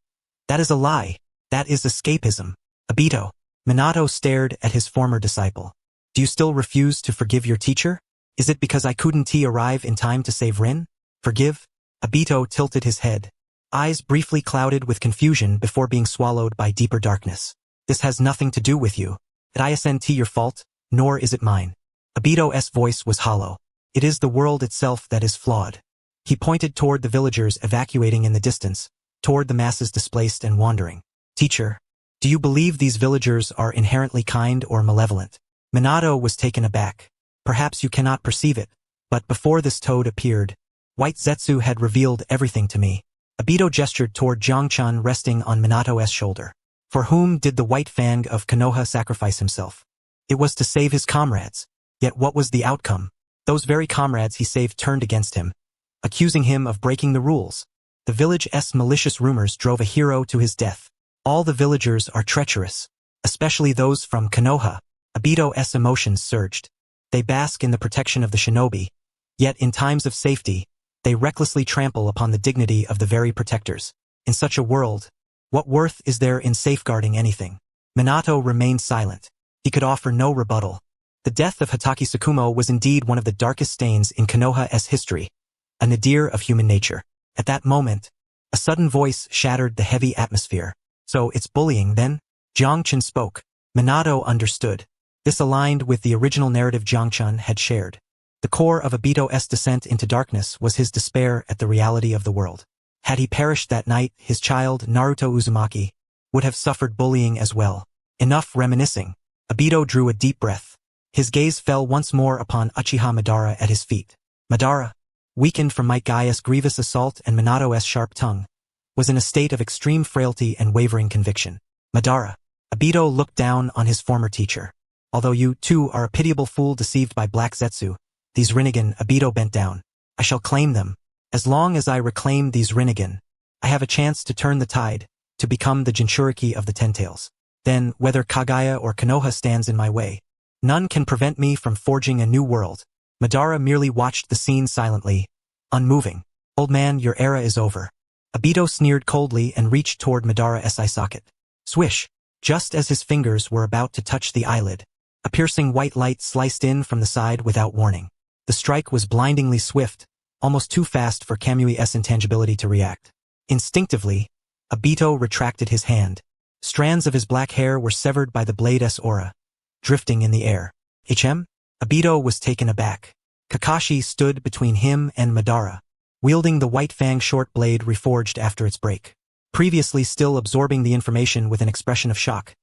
"That is a lie. That is escapism." "Obito." Minato stared at his former disciple. "Do you still refuse to forgive your teacher? Is it because I couldn't arrive in time to save Rin? Forgive?" Obito tilted his head, eyes briefly clouded with confusion before being swallowed by deeper darkness. "This has nothing to do with you. It isn't your fault, nor is it mine." Obito's voice was hollow. "It is the world itself that is flawed." He pointed toward the villagers evacuating in the distance, toward the masses displaced and wandering. "Teacher, do you believe these villagers are inherently kind or malevolent?" Minato was taken aback. "Perhaps you cannot perceive it, but before this toad appeared, White Zetsu had revealed everything to me." Obito gestured toward Jiangchan resting on Minato's shoulder. "For whom did the White Fang of Konoha sacrifice himself? It was to save his comrades. Yet what was the outcome? Those very comrades he saved turned against him, accusing him of breaking the rules. The village's malicious rumors drove a hero to his death. All the villagers are treacherous, especially those from Konoha." Obito's emotions surged. "They bask in the protection of the shinobi, yet in times of safety, they recklessly trample upon the dignity of the very protectors. In such a world, what worth is there in safeguarding anything?" Minato remained silent. He could offer no rebuttal. The death of Hatake Tsukumo was indeed one of the darkest stains in Konoha's history, a nadir of human nature. At that moment, a sudden voice shattered the heavy atmosphere. "So it's bullying then?" Jiangchan spoke. Minato understood. This aligned with the original narrative Jiangchan had shared. The core of Obito's descent into darkness was his despair at the reality of the world. Had he perished that night, his child, Naruto Uzumaki, would have suffered bullying as well. Enough reminiscing. Obito drew a deep breath. His gaze fell once more upon Uchiha Madara at his feet. "Madara, weakened from Might Gaia's grievous assault and Minato's sharp tongue, was in a state of extreme frailty and wavering conviction. Madara. Obito looked down on his former teacher. Although you, too, are a pitiable fool deceived by Black Zetsu, these Rinnegan, Obito bent down. I shall claim them. As long as I reclaim these Rinnegan, I have a chance to turn the tide, to become the Jinchuriki of the Ten Tails. Then, whether Kaguya or Konoha stands in my way, none can prevent me from forging a new world. Madara merely watched the scene silently, unmoving. Old man, your era is over. Obito sneered coldly and reached toward Madara's eye socket. Swish! Just as his fingers were about to touch the eyelid, a piercing white light sliced in from the side without warning. The strike was blindingly swift, almost too fast for Kamui's intangibility to react. Instinctively, Obito retracted his hand. Strands of his black hair were severed by the blade's aura, drifting in the air. Obito was taken aback. Kakashi stood between him and Madara, wielding the white fang short blade reforged after its break. Previously still absorbing the information with an expression of shock,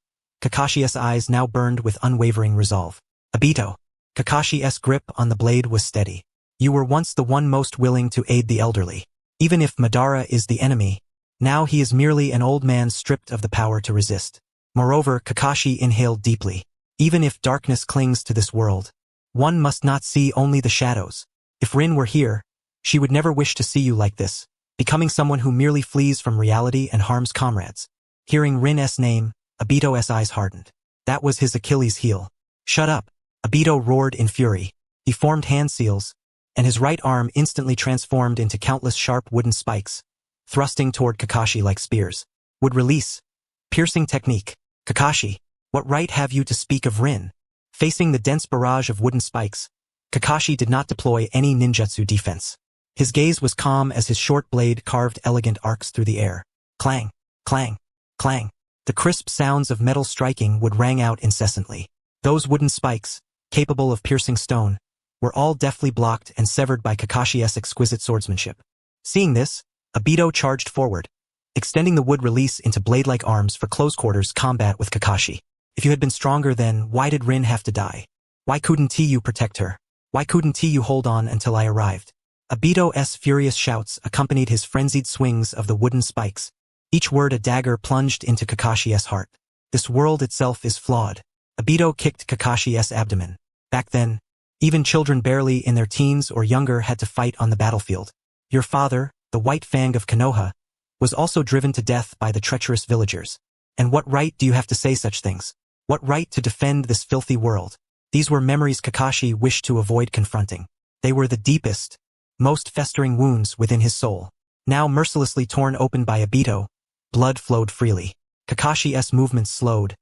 Kakashi's eyes now burned with unwavering resolve. Obito. Kakashi's grip on the blade was steady. You were once the one most willing to aid the elderly. Even if Madara is the enemy, now he is merely an old man stripped of the power to resist. Moreover, Kakashi inhaled deeply. Even if darkness clings to this world, one must not see only the shadows. If Rin were here, she would never wish to see you like this, becoming someone who merely flees from reality and harms comrades. Hearing Rin's name, Obito's eyes hardened. That was his Achilles heel. Shut up! Obito roared in fury. He formed hand seals, and his right arm instantly transformed into countless sharp wooden spikes, thrusting toward Kakashi like spears. Would release. Piercing technique. Kakashi, what right have you to speak of Rin? Facing the dense barrage of wooden spikes, Kakashi did not deploy any ninjutsu defense. His gaze was calm as his short blade carved elegant arcs through the air. Clang, clang, clang. The crisp sounds of metal striking would rang out incessantly. Those wooden spikes, capable of piercing stone, were all deftly blocked and severed by Kakashi's exquisite swordsmanship. Seeing this, Obito charged forward, extending the wood release into blade-like arms for close-quarters combat with Kakashi. If you had been stronger then, why did Rin have to die? Why couldn't you protect her? Why couldn't you hold on until I arrived? Obito's furious shouts accompanied his frenzied swings of the wooden spikes, each word a dagger plunged into Kakashi's heart. This world itself is flawed. Obito kicked Kakashi's abdomen. Back then, even children barely in their teens or younger had to fight on the battlefield. Your father, the White Fang of Konoha, was also driven to death by the treacherous villagers. And what right do you have to say such things? What right to defend this filthy world? These were memories Kakashi wished to avoid confronting. They were the deepest, most festering wounds within his soul. Now mercilessly torn open by Obito, blood flowed freely. Kakashi's movements slowed,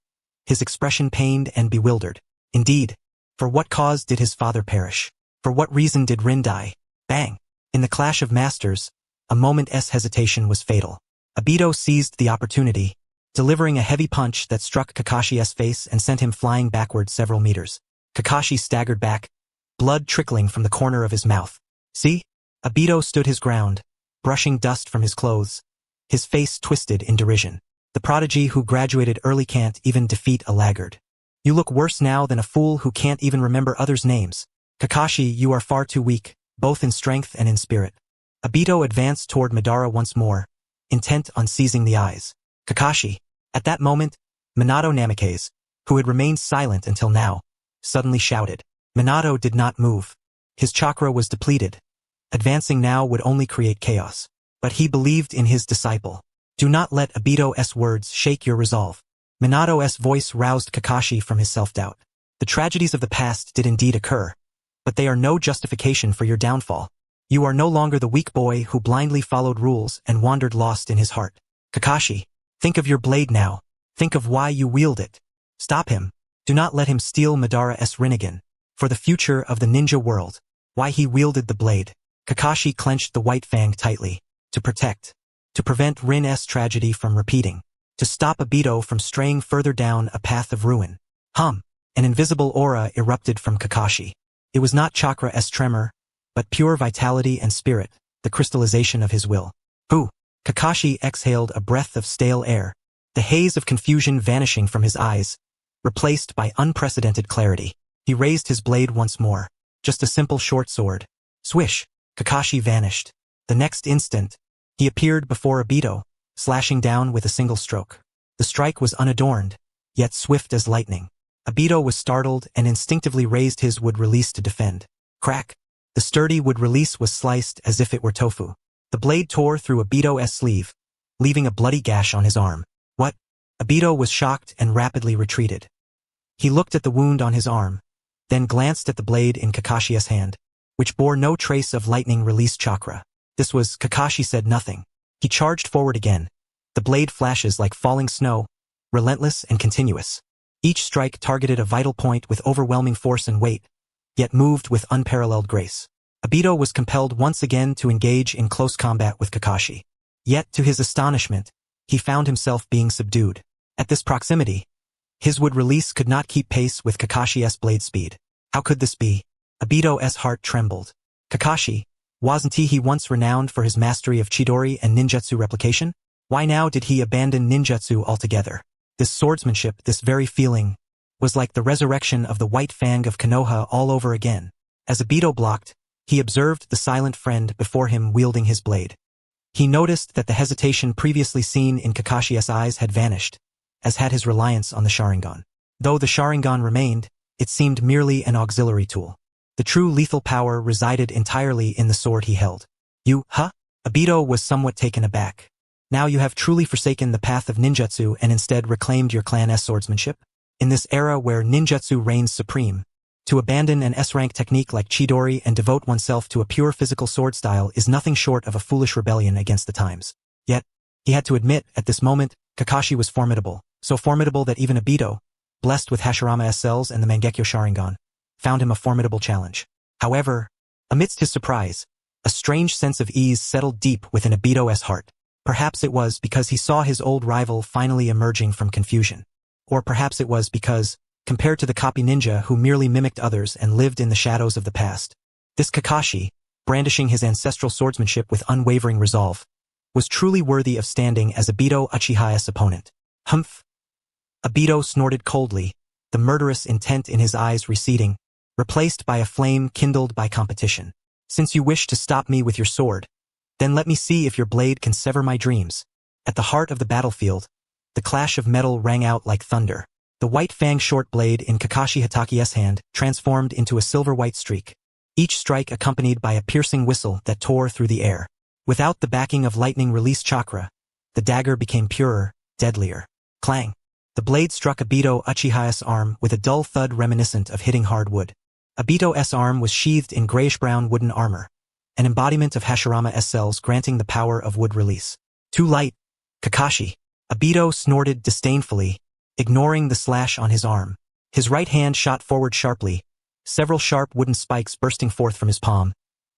his expression pained and bewildered. Indeed, for what cause did his father perish? For what reason did Rin die? Bang! In the clash of masters, a moment's hesitation was fatal. Obito seized the opportunity, delivering a heavy punch that struck Kakashi's face and sent him flying backward several meters. Kakashi staggered back, blood trickling from the corner of his mouth. See? Obito stood his ground, brushing dust from his clothes, his face twisted in derision. The prodigy who graduated early can't even defeat a laggard. You look worse now than a fool who can't even remember others' names. Kakashi, you are far too weak, both in strength and in spirit. Obito advanced toward Madara once more, intent on seizing the eyes. Kakashi. At that moment, Minato Namikaze, who had remained silent until now, suddenly shouted. Minato did not move. His chakra was depleted. Advancing now would only create chaos. But he believed in his disciple. Do not let Obito's words shake your resolve. Minato's voice roused Kakashi from his self-doubt. The tragedies of the past did indeed occur, but they are no justification for your downfall. You are no longer the weak boy who blindly followed rules and wandered lost in his heart. Kakashi, think of your blade now. Think of why you wield it. Stop him. Do not let him steal Madara's Rinnegan. For the future of the ninja world, why he wielded the blade. Kakashi clenched the white fang tightly. To protect. To prevent Rin's tragedy from repeating. To stop Obito from straying further down a path of ruin. An invisible aura erupted from Kakashi. It was not chakra's tremor, but pure vitality and spirit, the crystallization of his will. Kakashi exhaled a breath of stale air, the haze of confusion vanishing from his eyes, replaced by unprecedented clarity. He raised his blade once more. Just a simple short sword. Swish! Kakashi vanished. The next instant, he appeared before Obito, slashing down with a single stroke. The strike was unadorned, yet swift as lightning. Obito was startled and instinctively raised his wood release to defend. Crack! The sturdy wood release was sliced as if it were tofu. The blade tore through Obito's sleeve, leaving a bloody gash on his arm. What? Obito was shocked and rapidly retreated. He looked at the wound on his arm, then glanced at the blade in Kakashi's hand, which bore no trace of lightning release chakra. This was, Kakashi said nothing. He charged forward again, the blade flashes like falling snow, relentless and continuous. Each strike targeted a vital point with overwhelming force and weight, yet moved with unparalleled grace. Obito was compelled once again to engage in close combat with Kakashi. Yet, to his astonishment, he found himself being subdued. At this proximity, his wood release could not keep pace with Kakashi's blade speed. How could this be? Obito's heart trembled. Kakashi, wasn't he once renowned for his mastery of Chidori and ninjutsu replication? Why now did he abandon ninjutsu altogether? This swordsmanship, this very feeling, was like the resurrection of the white fang of Konoha all over again. As Obito blocked, he observed the silent friend before him wielding his blade. He noticed that the hesitation previously seen in Kakashi's eyes had vanished, as had his reliance on the Sharingan. Though the Sharingan remained, it seemed merely an auxiliary tool. The true lethal power resided entirely in the sword he held. You, huh? Obito was somewhat taken aback. Now you have truly forsaken the path of ninjutsu and instead reclaimed your clan's swordsmanship? In this era where ninjutsu reigns supreme, to abandon an S-rank technique like Chidori and devote oneself to a pure physical sword style is nothing short of a foolish rebellion against the times. Yet, he had to admit, at this moment, Kakashi was formidable, so formidable that even Obito, blessed with Hashirama's cells and the Mangekyo Sharingan, found him a formidable challenge. However, amidst his surprise, a strange sense of ease settled deep within Obito's heart. Perhaps it was because he saw his old rival finally emerging from confusion. Or perhaps it was because, compared to the copy ninja who merely mimicked others and lived in the shadows of the past, this Kakashi, brandishing his ancestral swordsmanship with unwavering resolve, was truly worthy of standing as Obito Uchiha's opponent. Humph! Obito snorted coldly, the murderous intent in his eyes receding, replaced by a flame kindled by competition. Since you wish to stop me with your sword, then let me see if your blade can sever my dreams. At the heart of the battlefield, the clash of metal rang out like thunder. The white fang short blade in Kakashi Hitachi's hand transformed into a silver-white streak, each strike accompanied by a piercing whistle that tore through the air. Without the backing of lightning release chakra, the dagger became purer, deadlier. Clang! The blade struck Obito Uchiha's arm with a dull thud reminiscent of hitting hard wood. Obito's arm was sheathed in grayish-brown wooden armor, an embodiment of Hashirama's cells granting the power of wood release. Too light, Kakashi. Obito snorted disdainfully, ignoring the slash on his arm. His right hand shot forward sharply, several sharp wooden spikes bursting forth from his palm,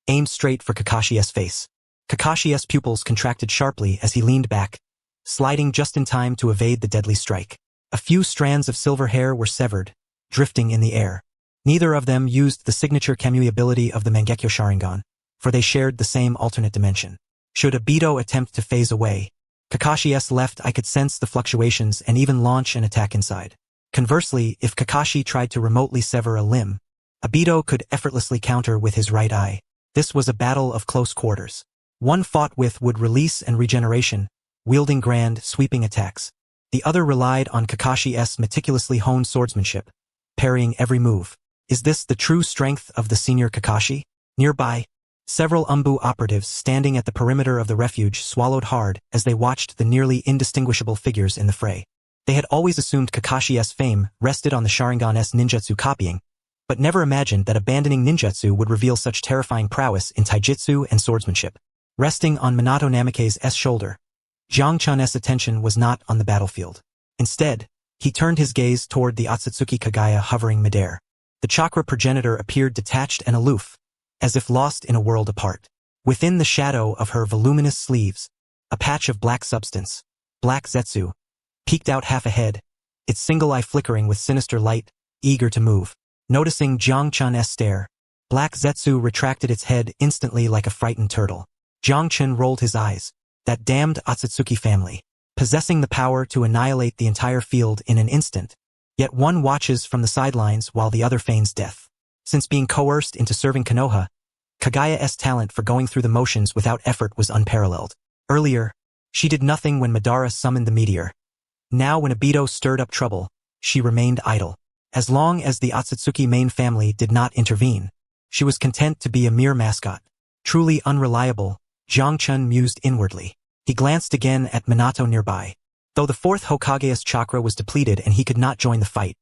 aimed straight for Kakashi's face. Kakashi's pupils contracted sharply as he leaned back, sliding just in time to evade the deadly strike. A few strands of silver hair were severed, drifting in the air. Neither of them used the signature Kamui ability of the Mangekyo Sharingan, for they shared the same alternate dimension. Should Obito attempt to phase away, Kakashi's left eye could sense the fluctuations and even launch an attack inside. Conversely, if Kakashi tried to remotely sever a limb, Obito could effortlessly counter with his right eye. This was a battle of close quarters. One fought with would release and regeneration, wielding grand, sweeping attacks. The other relied on Kakashi's meticulously honed swordsmanship, parrying every move. Is this the true strength of the senior Kakashi? Nearby, several Umbu operatives standing at the perimeter of the refuge swallowed hard as they watched the nearly indistinguishable figures in the fray. They had always assumed Kakashi's fame rested on the Sharingan's ninjutsu copying, but never imagined that abandoning ninjutsu would reveal such terrifying prowess in taijutsu and swordsmanship. Resting on Minato Namikaze's shoulder, Jiang-chan's attention was not on the battlefield. Instead, he turned his gaze toward the Otsutsuki Kagaya hovering midair. The chakra progenitor appeared detached and aloof, as if lost in a world apart. Within the shadow of her voluminous sleeves, a patch of black substance, Black Zetsu, peeked out half ahead, its single eye flickering with sinister light, eager to move. Noticing Jiang-chan's stare, Black Zetsu retracted its head instantly like a frightened turtle. Jiang-chan rolled his eyes. That damned Otsutsuki family, possessing the power to annihilate the entire field in an instant, yet one watches from the sidelines while the other feigns death. Since being coerced into serving Konoha, Kagaya's talent for going through the motions without effort was unparalleled. Earlier, she did nothing when Madara summoned the meteor. Now when Obito stirred up trouble, she remained idle. As long as the Otsutsuki main family did not intervene, she was content to be a mere mascot. Truly unreliable, Jiang Chun mused inwardly. He glanced again at Minato nearby. Though the fourth Hokage's chakra was depleted and he could not join the fight,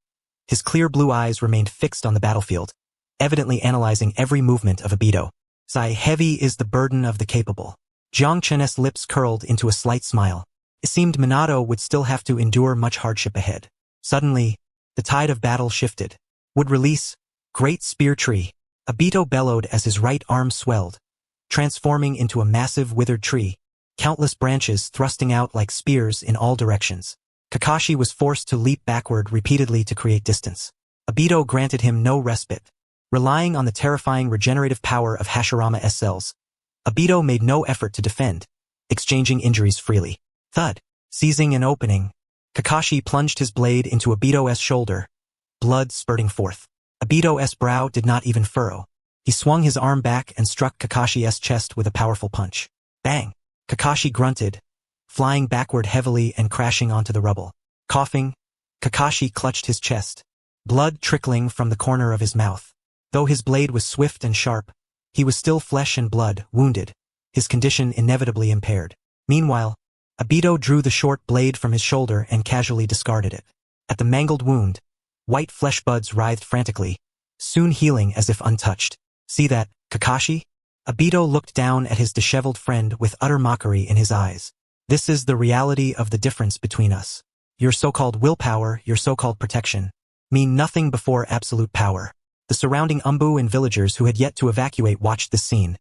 his clear blue eyes remained fixed on the battlefield, evidently analyzing every movement of Obito. Sigh, heavy is the burden of the capable. Jiang Chun's lips curled into a slight smile. It seemed Minato would still have to endure much hardship ahead. Suddenly, the tide of battle shifted. Would release, great spear tree. Obito bellowed as his right arm swelled, transforming into a massive withered tree, countless branches thrusting out like spears in all directions. Kakashi was forced to leap backward repeatedly to create distance. Obito granted him no respite. Relying on the terrifying regenerative power of Hashirama's cells, Obito made no effort to defend, exchanging injuries freely. Thud. Seizing an opening, Kakashi plunged his blade into Obito's shoulder, blood spurting forth. Obito's brow did not even furrow. He swung his arm back and struck Kakashi's chest with a powerful punch. Bang! Kakashi grunted, flying backward heavily and crashing onto the rubble. Coughing, Kakashi clutched his chest, blood trickling from the corner of his mouth. Though his blade was swift and sharp, he was still flesh and blood, wounded, his condition inevitably impaired. Meanwhile, Obito drew the short blade from his shoulder and casually discarded it. At the mangled wound, white flesh buds writhed frantically, soon healing as if untouched. See that, Kakashi? Obito looked down at his disheveled friend with utter mockery in his eyes. This is the reality of the difference between us. Your so-called willpower, your so-called protection, mean nothing before absolute power. The surrounding Umbu and villagers who had yet to evacuate watched this scene,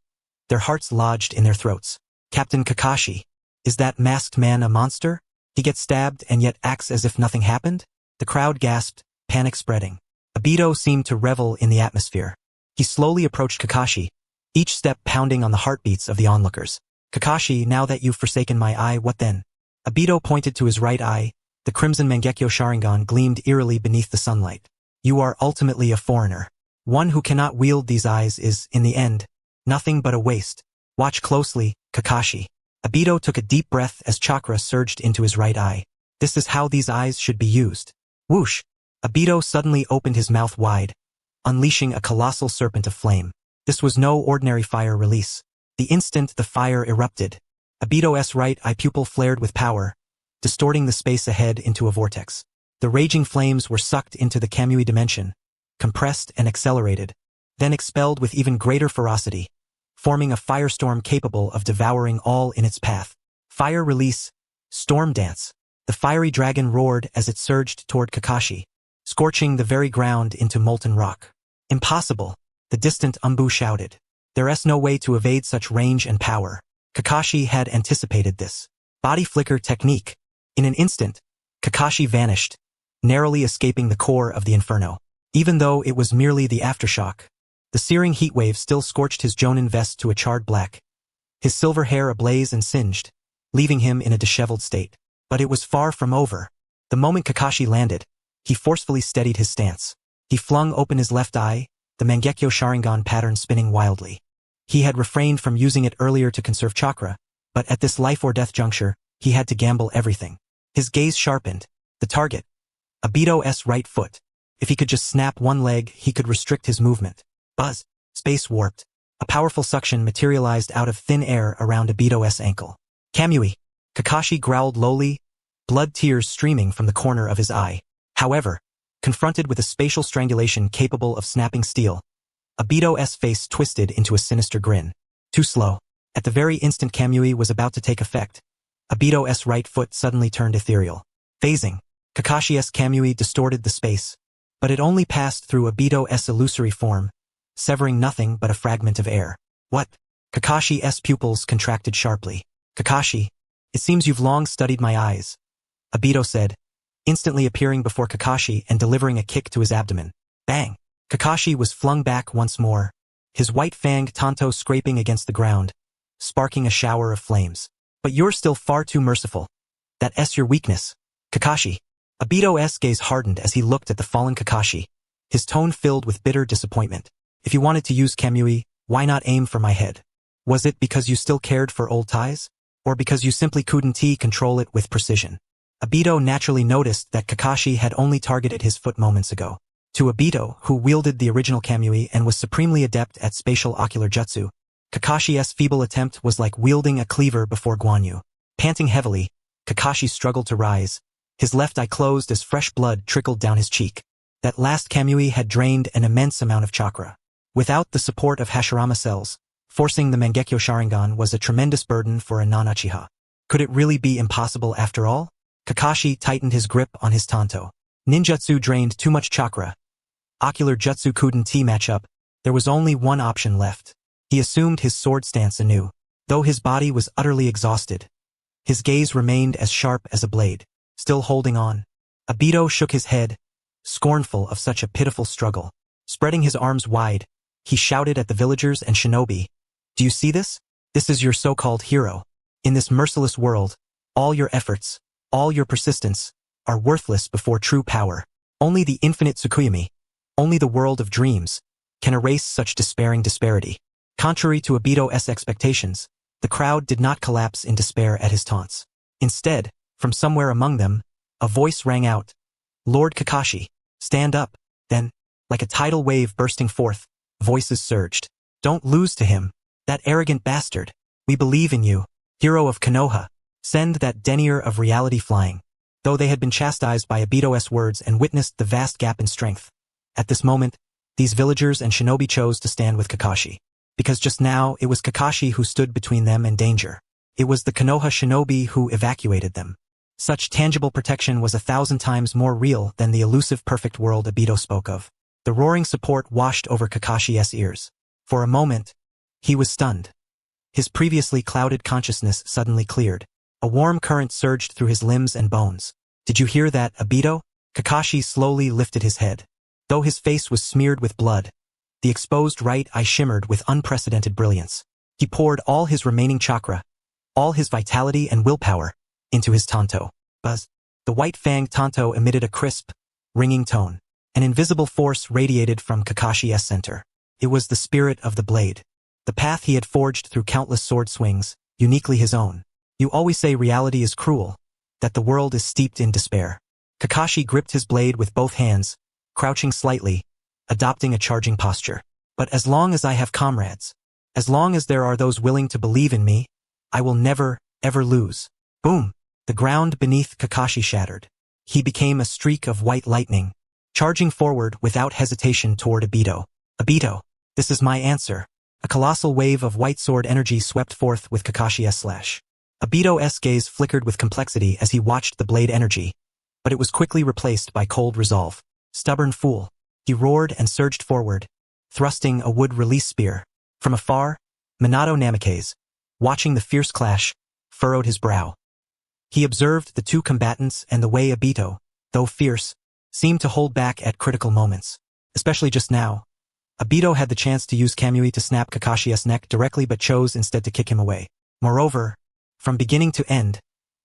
their hearts lodged in their throats. Captain Kakashi, is that masked man a monster? He gets stabbed and yet acts as if nothing happened? The crowd gasped, panic spreading. Obito seemed to revel in the atmosphere. He slowly approached Kakashi, each step pounding on the heartbeats of the onlookers. Kakashi, now that you've forsaken my eye, what then? Obito pointed to his right eye. The crimson Mangekyo Sharingan gleamed eerily beneath the sunlight. You are ultimately a foreigner. One who cannot wield these eyes is, in the end, nothing but a waste. Watch closely, Kakashi. Obito took a deep breath as chakra surged into his right eye. This is how these eyes should be used. Whoosh! Obito suddenly opened his mouth wide, unleashing a colossal serpent of flame. This was no ordinary fire release. The instant the fire erupted, Obito's right eye pupil flared with power, distorting the space ahead into a vortex. The raging flames were sucked into the Kamui dimension, compressed and accelerated, then expelled with even greater ferocity, forming a firestorm capable of devouring all in its path. Fire release, storm dance. The fiery dragon roared as it surged toward Kakashi, scorching the very ground into molten rock. Impossible, the distant Umbu shouted. There's no way to evade such range and power. Kakashi had anticipated this. Body flicker technique. In an instant, Kakashi vanished, narrowly escaping the core of the inferno. Even though it was merely the aftershock, the searing heatwave still scorched his Jonin vest to a charred black, his silver hair ablaze and singed, leaving him in a disheveled state. But it was far from over. The moment Kakashi landed, he forcefully steadied his stance. He flung open his left eye, the Mangekyo Sharingan pattern spinning wildly. He had refrained from using it earlier to conserve chakra, but at this life-or-death juncture, he had to gamble everything. His gaze sharpened. The target, Obito's right foot. If he could just snap one leg, he could restrict his movement. Buzz. Space warped. A powerful suction materialized out of thin air around Obito's ankle. Kamui. Kakashi growled lowly, blood tears streaming from the corner of his eye. However, confronted with a spatial strangulation capable of snapping steel, Obito's face twisted into a sinister grin. Too slow. At the very instant Kamui was about to take effect, Obito's right foot suddenly turned ethereal. Phasing. Kakashi's Kamui distorted the space, but it only passed through Obito's illusory form, severing nothing but a fragment of air. What? Kakashi's pupils contracted sharply. Kakashi, it seems you've long studied my eyes, Obito said, instantly appearing before Kakashi and delivering a kick to his abdomen. Bang! Kakashi was flung back once more, his white-fanged tanto scraping against the ground, sparking a shower of flames. But you're still far too merciful. That's your weakness, Kakashi. Obito's gaze hardened as he looked at the fallen Kakashi, his tone filled with bitter disappointment. If you wanted to use Kamui, Why not aim for my head? Was it because you still cared for old ties? Or because you simply couldn't control it with precision? Obito naturally noticed that Kakashi had only targeted his foot moments ago. To Obito, who wielded the original Kamui and was supremely adept at spatial ocular jutsu, Kakashi's feeble attempt was like wielding a cleaver before Guanyu. Panting heavily, Kakashi struggled to rise. His left eye closed as fresh blood trickled down his cheek. That last Kamui had drained an immense amount of chakra. Without the support of Hashirama cells, forcing the Mangekyo Sharingan was a tremendous burden for a non-Uchiha. Could it really be impossible after all? Kakashi tightened his grip on his tanto. Ninjutsu drained too much chakra. Ocular jutsu couldn't match up. There was only one option left. He assumed his sword stance anew. Though his body was utterly exhausted, his gaze remained as sharp as a blade. Still holding on. Obito shook his head, scornful of such a pitiful struggle. Spreading his arms wide, he shouted at the villagers and shinobi, "Do you see this? This is your so-called hero. In this merciless world, all your efforts, all your persistence, are worthless before true power. Only the infinite Tsukuyomi, only the world of dreams, can erase such despairing disparity." Contrary to Obito's expectations, the crowd did not collapse in despair at his taunts. Instead, from somewhere among them, a voice rang out, "Lord Kakashi, stand up." Then, like a tidal wave bursting forth, voices surged. "Don't lose to him, that arrogant bastard. We believe in you, hero of Konoha. Send that denier of reality flying." Though they had been chastised by Obito's words and witnessed the vast gap in strength, at this moment, these villagers and shinobi chose to stand with Kakashi. Because just now, it was Kakashi who stood between them and danger. It was the Konoha shinobi who evacuated them. Such tangible protection was 1,000 times more real than the elusive perfect world Obito spoke of. The roaring support washed over Kakashi's ears. For a moment, he was stunned. His previously clouded consciousness suddenly cleared. A warm current surged through his limbs and bones. "Did you hear that, Obito?" Kakashi slowly lifted his head. Though his face was smeared with blood, the exposed right eye shimmered with unprecedented brilliance. He poured all his remaining chakra, all his vitality and willpower, into his tanto. Buzz. The white-fanged tanto emitted a crisp, ringing tone. An invisible force radiated from Kakashi's center. It was the spirit of the blade. The path he had forged through countless sword swings, uniquely his own. You always say reality is cruel, that the world is steeped in despair. Kakashi gripped his blade with both hands, crouching slightly, adopting a charging posture. "But as long as I have comrades, as long as there are those willing to believe in me, I will never, ever lose." Boom! The ground beneath Kakashi shattered. He became a streak of white lightning, charging forward without hesitation toward Obito. "Obito, this is my answer." A colossal wave of white sword energy swept forth with Kakashi's slash. Obito's gaze flickered with complexity as he watched the blade energy, but it was quickly replaced by cold resolve. "Stubborn fool." He roared and surged forward, thrusting a wood-release spear. From afar, Minato Namikaze, watching the fierce clash, furrowed his brow. He observed the two combatants and the way Obito, though fierce, seemed to hold back at critical moments. Especially just now. Obito had the chance to use Kamui to snap Kakashi's neck directly but chose instead to kick him away. Moreover, from beginning to end,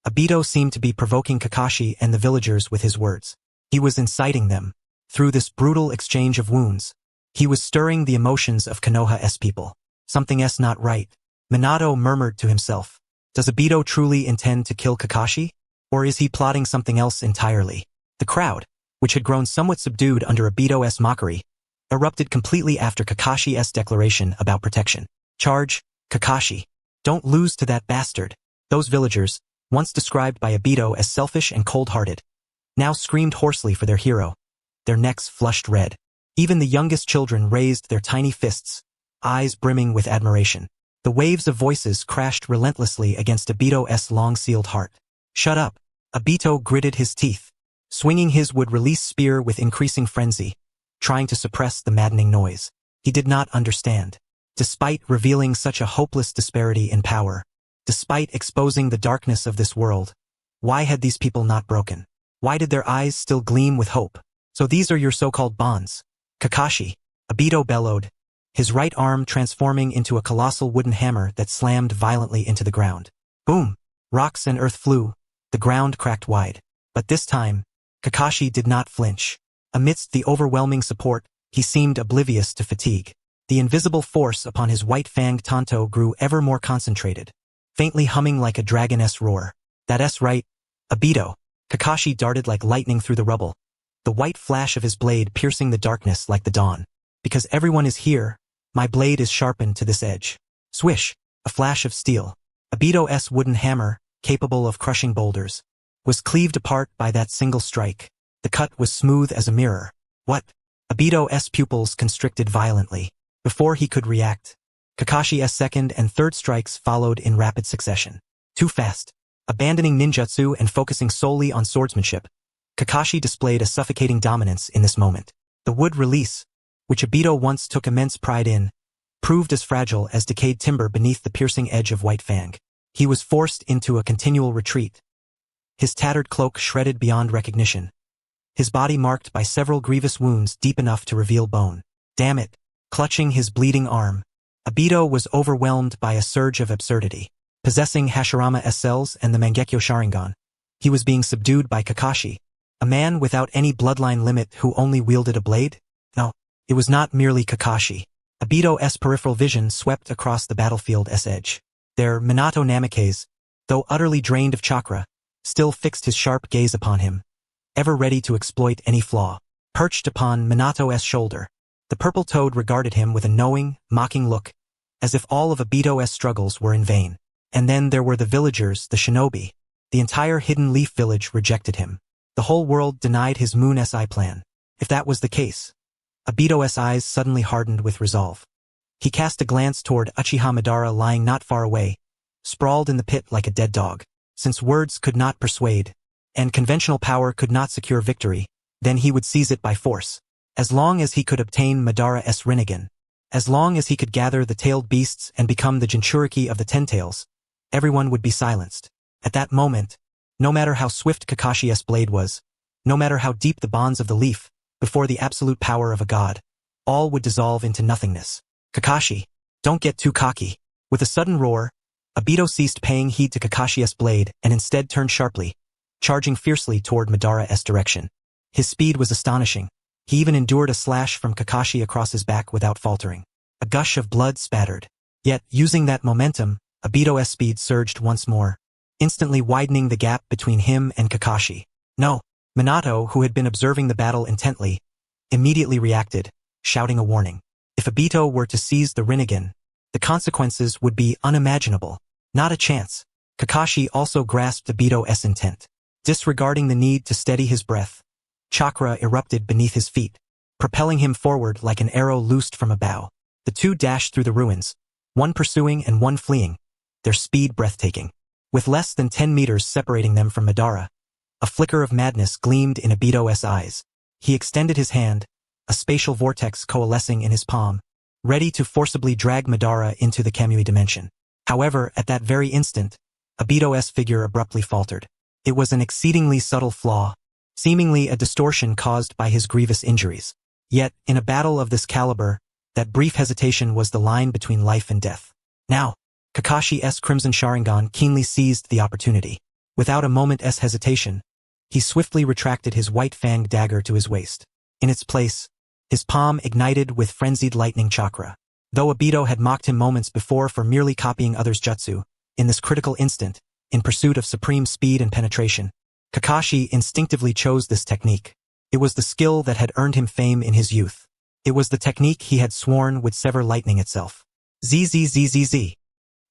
Obito seemed to be provoking Kakashi and the villagers with his words. He was inciting them. Through this brutal exchange of wounds, he was stirring the emotions of Konoha's people. Something's not right. Minato murmured to himself. Does Obito truly intend to kill Kakashi? Or is he plotting something else entirely? The crowd, which had grown somewhat subdued under Obito's mockery, erupted completely after Kakashi's declaration about protection. "Charge, Kakashi. Don't lose to that bastard." Those villagers, once described by Obito as selfish and cold-hearted, now screamed hoarsely for their hero. Their necks flushed red. Even the youngest children raised their tiny fists, eyes brimming with admiration. The waves of voices crashed relentlessly against Obito's long-sealed heart. "Shut up." Obito gritted his teeth, swinging his wood-release spear with increasing frenzy, trying to suppress the maddening noise. He did not understand. Despite revealing such a hopeless disparity in power, despite exposing the darkness of this world, why had these people not broken? Why did their eyes still gleam with hope? "So these are your so-called bonds, Kakashi," Obito bellowed, his right arm transforming into a colossal wooden hammer that slammed violently into the ground. Boom! Rocks and earth flew, the ground cracked wide. But this time, Kakashi did not flinch. Amidst the overwhelming support, he seemed oblivious to fatigue. The invisible force upon his white-fanged tanto grew ever more concentrated, faintly humming like a dragon-s roar. That's right, Obito. Kakashi darted like lightning through the rubble, the white flash of his blade piercing the darkness like the dawn. Because everyone is here, my blade is sharpened to this edge. Swish, a flash of steel. Obito's wooden hammer, capable of crushing boulders, was cleaved apart by that single strike. The cut was smooth as a mirror. What? Obito's pupils constricted violently. Before he could react, Kakashi's second and third strikes followed in rapid succession. Too fast. Abandoning ninjutsu and focusing solely on swordsmanship, Kakashi displayed a suffocating dominance in this moment. The wood release, which Obito once took immense pride in, proved as fragile as decayed timber beneath the piercing edge of White Fang. He was forced into a continual retreat, his tattered cloak shredded beyond recognition, his body marked by several grievous wounds deep enough to reveal bone. Damn it! Clutching his bleeding arm, Obito was overwhelmed by a surge of absurdity. Possessing Hashirama cells and the Mangekyo Sharingan, he was being subdued by Kakashi, a man without any bloodline limit who only wielded a blade? No, it was not merely Kakashi. Obito's peripheral vision swept across the battlefield's edge. There, Minato Namikaze, though utterly drained of chakra, still fixed his sharp gaze upon him, ever ready to exploit any flaw. Perched upon Minato's shoulder, the purple toad regarded him with a knowing, mocking look, as if all of Obito's struggles were in vain. And then there were the villagers, the shinobi. The entire Hidden Leaf village rejected him. The whole world denied his Moon SI plan. If that was the case, Obito's eyes suddenly hardened with resolve. He cast a glance toward Uchiha Madara lying not far away, sprawled in the pit like a dead dog. Since words could not persuade, and conventional power could not secure victory, then he would seize it by force. As long as he could obtain Madara's Rinnegan, as long as he could gather the tailed beasts and become the Jinchuriki of the Ten Tails, everyone would be silenced. At that moment, no matter how swift Kakashi's blade was, no matter how deep the bonds of the leaf, before the absolute power of a god, all would dissolve into nothingness. Kakashi, don't get too cocky. With a sudden roar, Obito ceased paying heed to Kakashi's blade and instead turned sharply, charging fiercely toward Madara's direction. His speed was astonishing. He even endured a slash from Kakashi across his back without faltering. A gush of blood spattered. Yet, using that momentum, Obito's speed surged once more, instantly widening the gap between him and Kakashi. No! Minato, who had been observing the battle intently, immediately reacted, shouting a warning. If Obito were to seize the Rinnegan, the consequences would be unimaginable. Not a chance. Kakashi also grasped Obito's intent. Disregarding the need to steady his breath, chakra erupted beneath his feet, propelling him forward like an arrow loosed from a bow. The two dashed through the ruins, one pursuing and one fleeing, their speed breathtaking. With less than 10 meters separating them from Madara, a flicker of madness gleamed in Obito's eyes. He extended his hand, a spatial vortex coalescing in his palm, ready to forcibly drag Madara into the Kamui dimension. However, at that very instant, Obito's figure abruptly faltered. It was an exceedingly subtle flaw, seemingly a distortion caused by his grievous injuries. Yet, in a battle of this caliber, that brief hesitation was the line between life and death. Now, Kakashi's Crimson Sharingan keenly seized the opportunity. Without a moment's hesitation, he swiftly retracted his white-fanged dagger to his waist. In its place, his palm ignited with frenzied lightning chakra. Though Obito had mocked him moments before for merely copying others' jutsu, in this critical instant, in pursuit of supreme speed and penetration, Kakashi instinctively chose this technique. It was the skill that had earned him fame in his youth. It was the technique he had sworn would sever lightning itself. Zzzzz.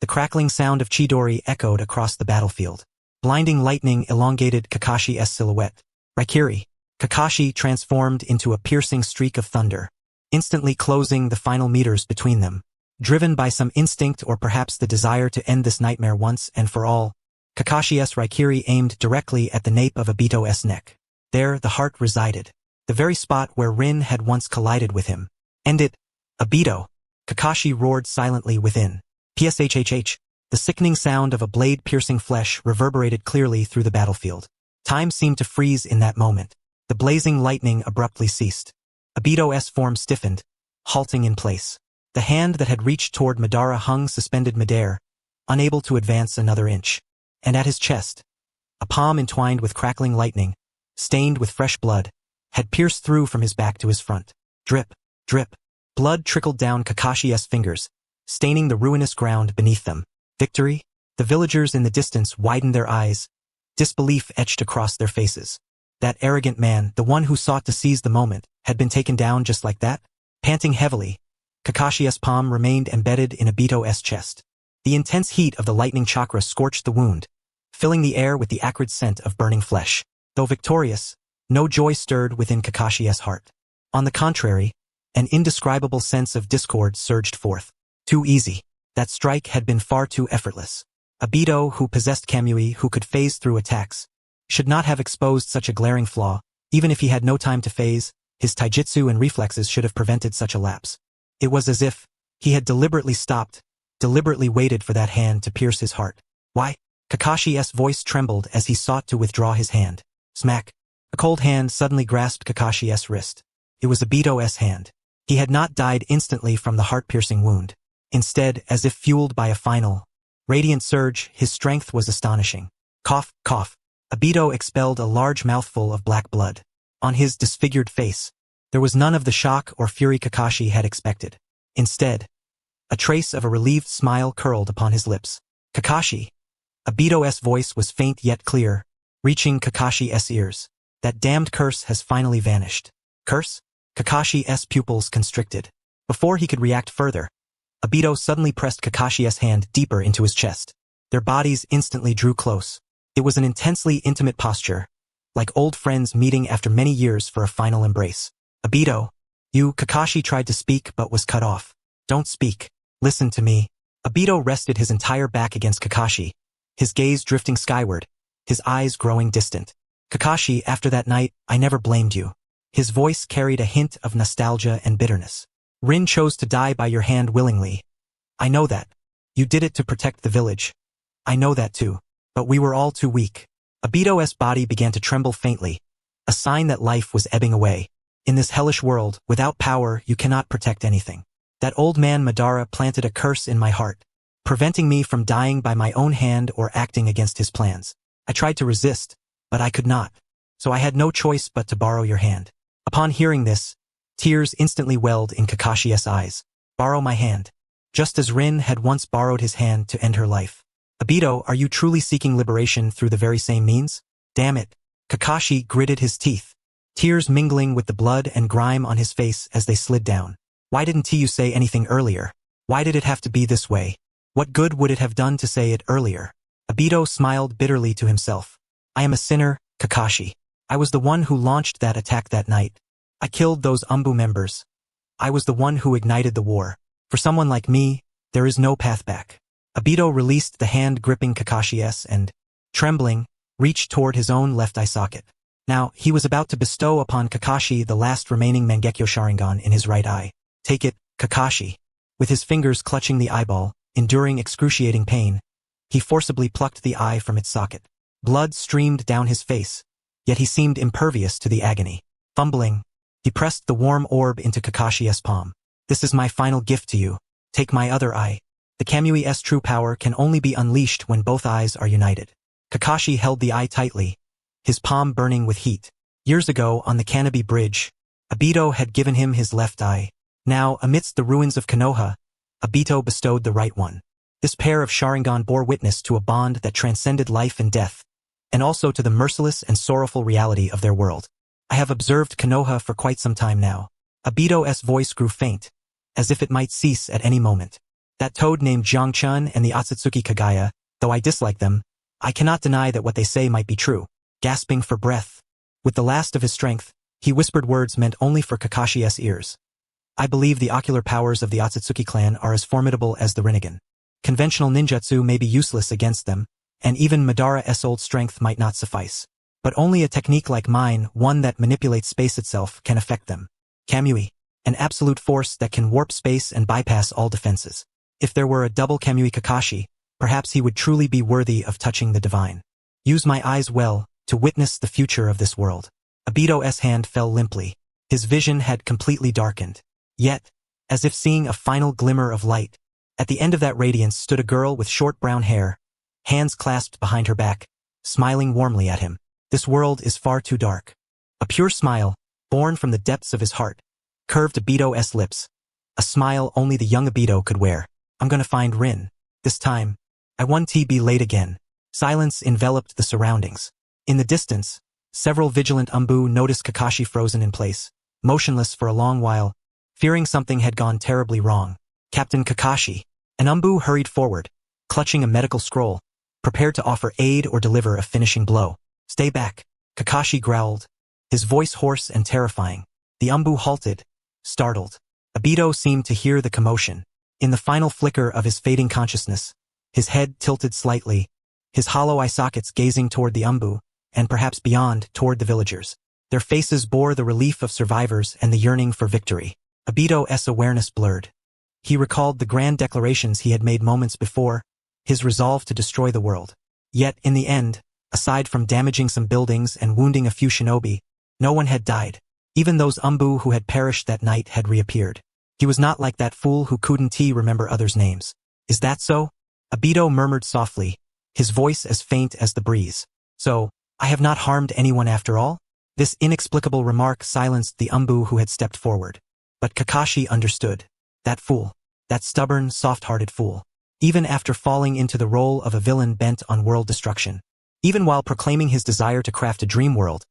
The crackling sound of Chidori echoed across the battlefield. Blinding lightning elongated Kakashi's silhouette. Raikiri. Kakashi transformed into a piercing streak of thunder, instantly closing the final meters between them. Driven by some instinct or perhaps the desire to end this nightmare once and for all, Kakashi's Raikiri aimed directly at the nape of Obito's neck. There the heart resided, the very spot where Rin had once collided with him. End it, Obito! Kakashi roared silently within. Pshhh. The sickening sound of a blade piercing flesh reverberated clearly through the battlefield. Time seemed to freeze in that moment. The blazing lightning abruptly ceased. Obito's form stiffened, halting in place. The hand that had reached toward Madara hung suspended midair, unable to advance another inch. And at his chest, a palm entwined with crackling lightning, stained with fresh blood, had pierced through from his back to his front. Drip, drip, Blood trickled down Kakashi's fingers, staining the ruinous ground beneath them. Victory? The villagers in the distance widened their eyes. Disbelief etched across their faces. That arrogant man, the one who sought to seize the moment, had been taken down just like that? Panting heavily, Kakashi's palm remained embedded in Obito's chest. The intense heat of the lightning chakra scorched the wound, filling the air with the acrid scent of burning flesh. Though victorious, no joy stirred within Kakashi's heart. On the contrary, an indescribable sense of discord surged forth. Too easy. That strike had been far too effortless. Obito, who possessed Kamui, who could phase through attacks, should not have exposed such a glaring flaw. Even if he had no time to phase, his taijutsu and reflexes should have prevented such a lapse. It was as if he had deliberately stopped, deliberately waited for that hand to pierce his heart. Why? Kakashi's voice trembled as he sought to withdraw his hand. Smack. A cold hand suddenly grasped Kakashi's wrist. It was Obito's hand. He had not died instantly from the heart-piercing wound. Instead, as if fueled by a final, radiant surge, his strength was astonishing. Cough, cough. Obito expelled a large mouthful of black blood. On his disfigured face, there was none of the shock or fury Kakashi had expected. Instead, a trace of a relieved smile curled upon his lips. Kakashi. Obito's voice was faint yet clear, reaching Kakashi's ears. That damned curse has finally vanished. Curse? Kakashi's pupils constricted. Before he could react further, Obito suddenly pressed Kakashi's hand deeper into his chest. Their bodies instantly drew close. It was an intensely intimate posture, like old friends meeting after many years for a final embrace. Obito, Kakashi tried to speak but was cut off. Don't speak. Listen to me. Obito rested his entire back against Kakashi, his gaze drifting skyward, his eyes growing distant. Kakashi, after that night, I never blamed you. His voice carried a hint of nostalgia and bitterness. Rin chose to die by your hand willingly. I know that. You did it to protect the village. I know that too. But we were all too weak. Obito's body began to tremble faintly, a sign that life was ebbing away. In this hellish world, without power, you cannot protect anything. That old man Madara planted a curse in my heart, preventing me from dying by my own hand or acting against his plans. I tried to resist, but I could not. So I had no choice but to borrow your hand. Upon hearing this, tears instantly welled in Kakashi's eyes. Borrow my hand. Just as Rin had once borrowed his hand to end her life. Obito, are you truly seeking liberation through the very same means? Damn it. Kakashi gritted his teeth, tears mingling with the blood and grime on his face as they slid down. Why didn't you say anything earlier? Why did it have to be this way? What good would it have done to say it earlier? Obito smiled bitterly to himself. I am a sinner, Kakashi. I was the one who launched that attack that night. I killed those Umbu members. I was the one who ignited the war. For someone like me, there is no path back. Obito released the hand gripping Kakashi's and, trembling, reached toward his own left eye socket. Now, he was about to bestow upon Kakashi the last remaining Mangekyo Sharingan in his right eye. Take it, Kakashi. With his fingers clutching the eyeball, enduring excruciating pain, he forcibly plucked the eye from its socket. Blood streamed down his face, yet he seemed impervious to the agony. Fumbling, he pressed the warm orb into Kakashi's palm. This is my final gift to you. Take my other eye. The Kamui's true power can only be unleashed when both eyes are united. Kakashi held the eye tightly, his palm burning with heat. Years ago, on the Kanabi Bridge, Obito had given him his left eye. Now, amidst the ruins of Konoha, Obito bestowed the right one. This pair of Sharingan bore witness to a bond that transcended life and death, and also to the merciless and sorrowful reality of their world. I have observed Konoha for quite some time now. Obito's voice grew faint, as if it might cease at any moment. That toad named Jiangchun and the Otsutsuki Kagaya, though I dislike them, I cannot deny that what they say might be true. Gasping for breath, with the last of his strength, he whispered words meant only for Kakashi's ears. I believe the ocular powers of the Otsutsuki clan are as formidable as the Rinnegan. Conventional ninjutsu may be useless against them, and even Madara's old strength might not suffice. But only a technique like mine, one that manipulates space itself, can affect them. Kamui, an absolute force that can warp space and bypass all defenses. If there were a double Kamui Kakashi, perhaps he would truly be worthy of touching the divine. Use my eyes well, to witness the future of this world. Obito's hand fell limply. His vision had completely darkened. Yet, as if seeing a final glimmer of light, at the end of that radiance stood a girl with short brown hair, hands clasped behind her back, smiling warmly at him. This world is far too dark. A pure smile, born from the depths of his heart, curved Obito's lips, a smile only the young Obito could wear. I'm gonna find Rin. This time, I won't be late again. Silence enveloped the surroundings. In the distance, several vigilant Umbu noticed Kakashi frozen in place, motionless for a long while, fearing something had gone terribly wrong. Captain Kakashi. An Umbu hurried forward, clutching a medical scroll, prepared to offer aid or deliver a finishing blow. Stay back, Kakashi growled, his voice hoarse and terrifying. The Umbu halted, startled. Obito seemed to hear the commotion. In the final flicker of his fading consciousness, his head tilted slightly, his hollow eye sockets gazing toward the Umbu, and perhaps beyond, toward the villagers. Their faces bore the relief of survivors and the yearning for victory. Obito's awareness blurred. He recalled the grand declarations he had made moments before, his resolve to destroy the world. Yet, in the end, aside from damaging some buildings and wounding a few shinobi, no one had died. Even those Umbu who had perished that night had reappeared. He was not like that fool who couldn't remember others' names. Is that so? Obito murmured softly, his voice as faint as the breeze. So, I have not harmed anyone after all? This inexplicable remark silenced the Umbu who had stepped forward. But Kakashi understood. That fool. That stubborn, soft-hearted fool. Even after falling into the role of a villain bent on world destruction. Even while proclaiming his desire to craft a dream world,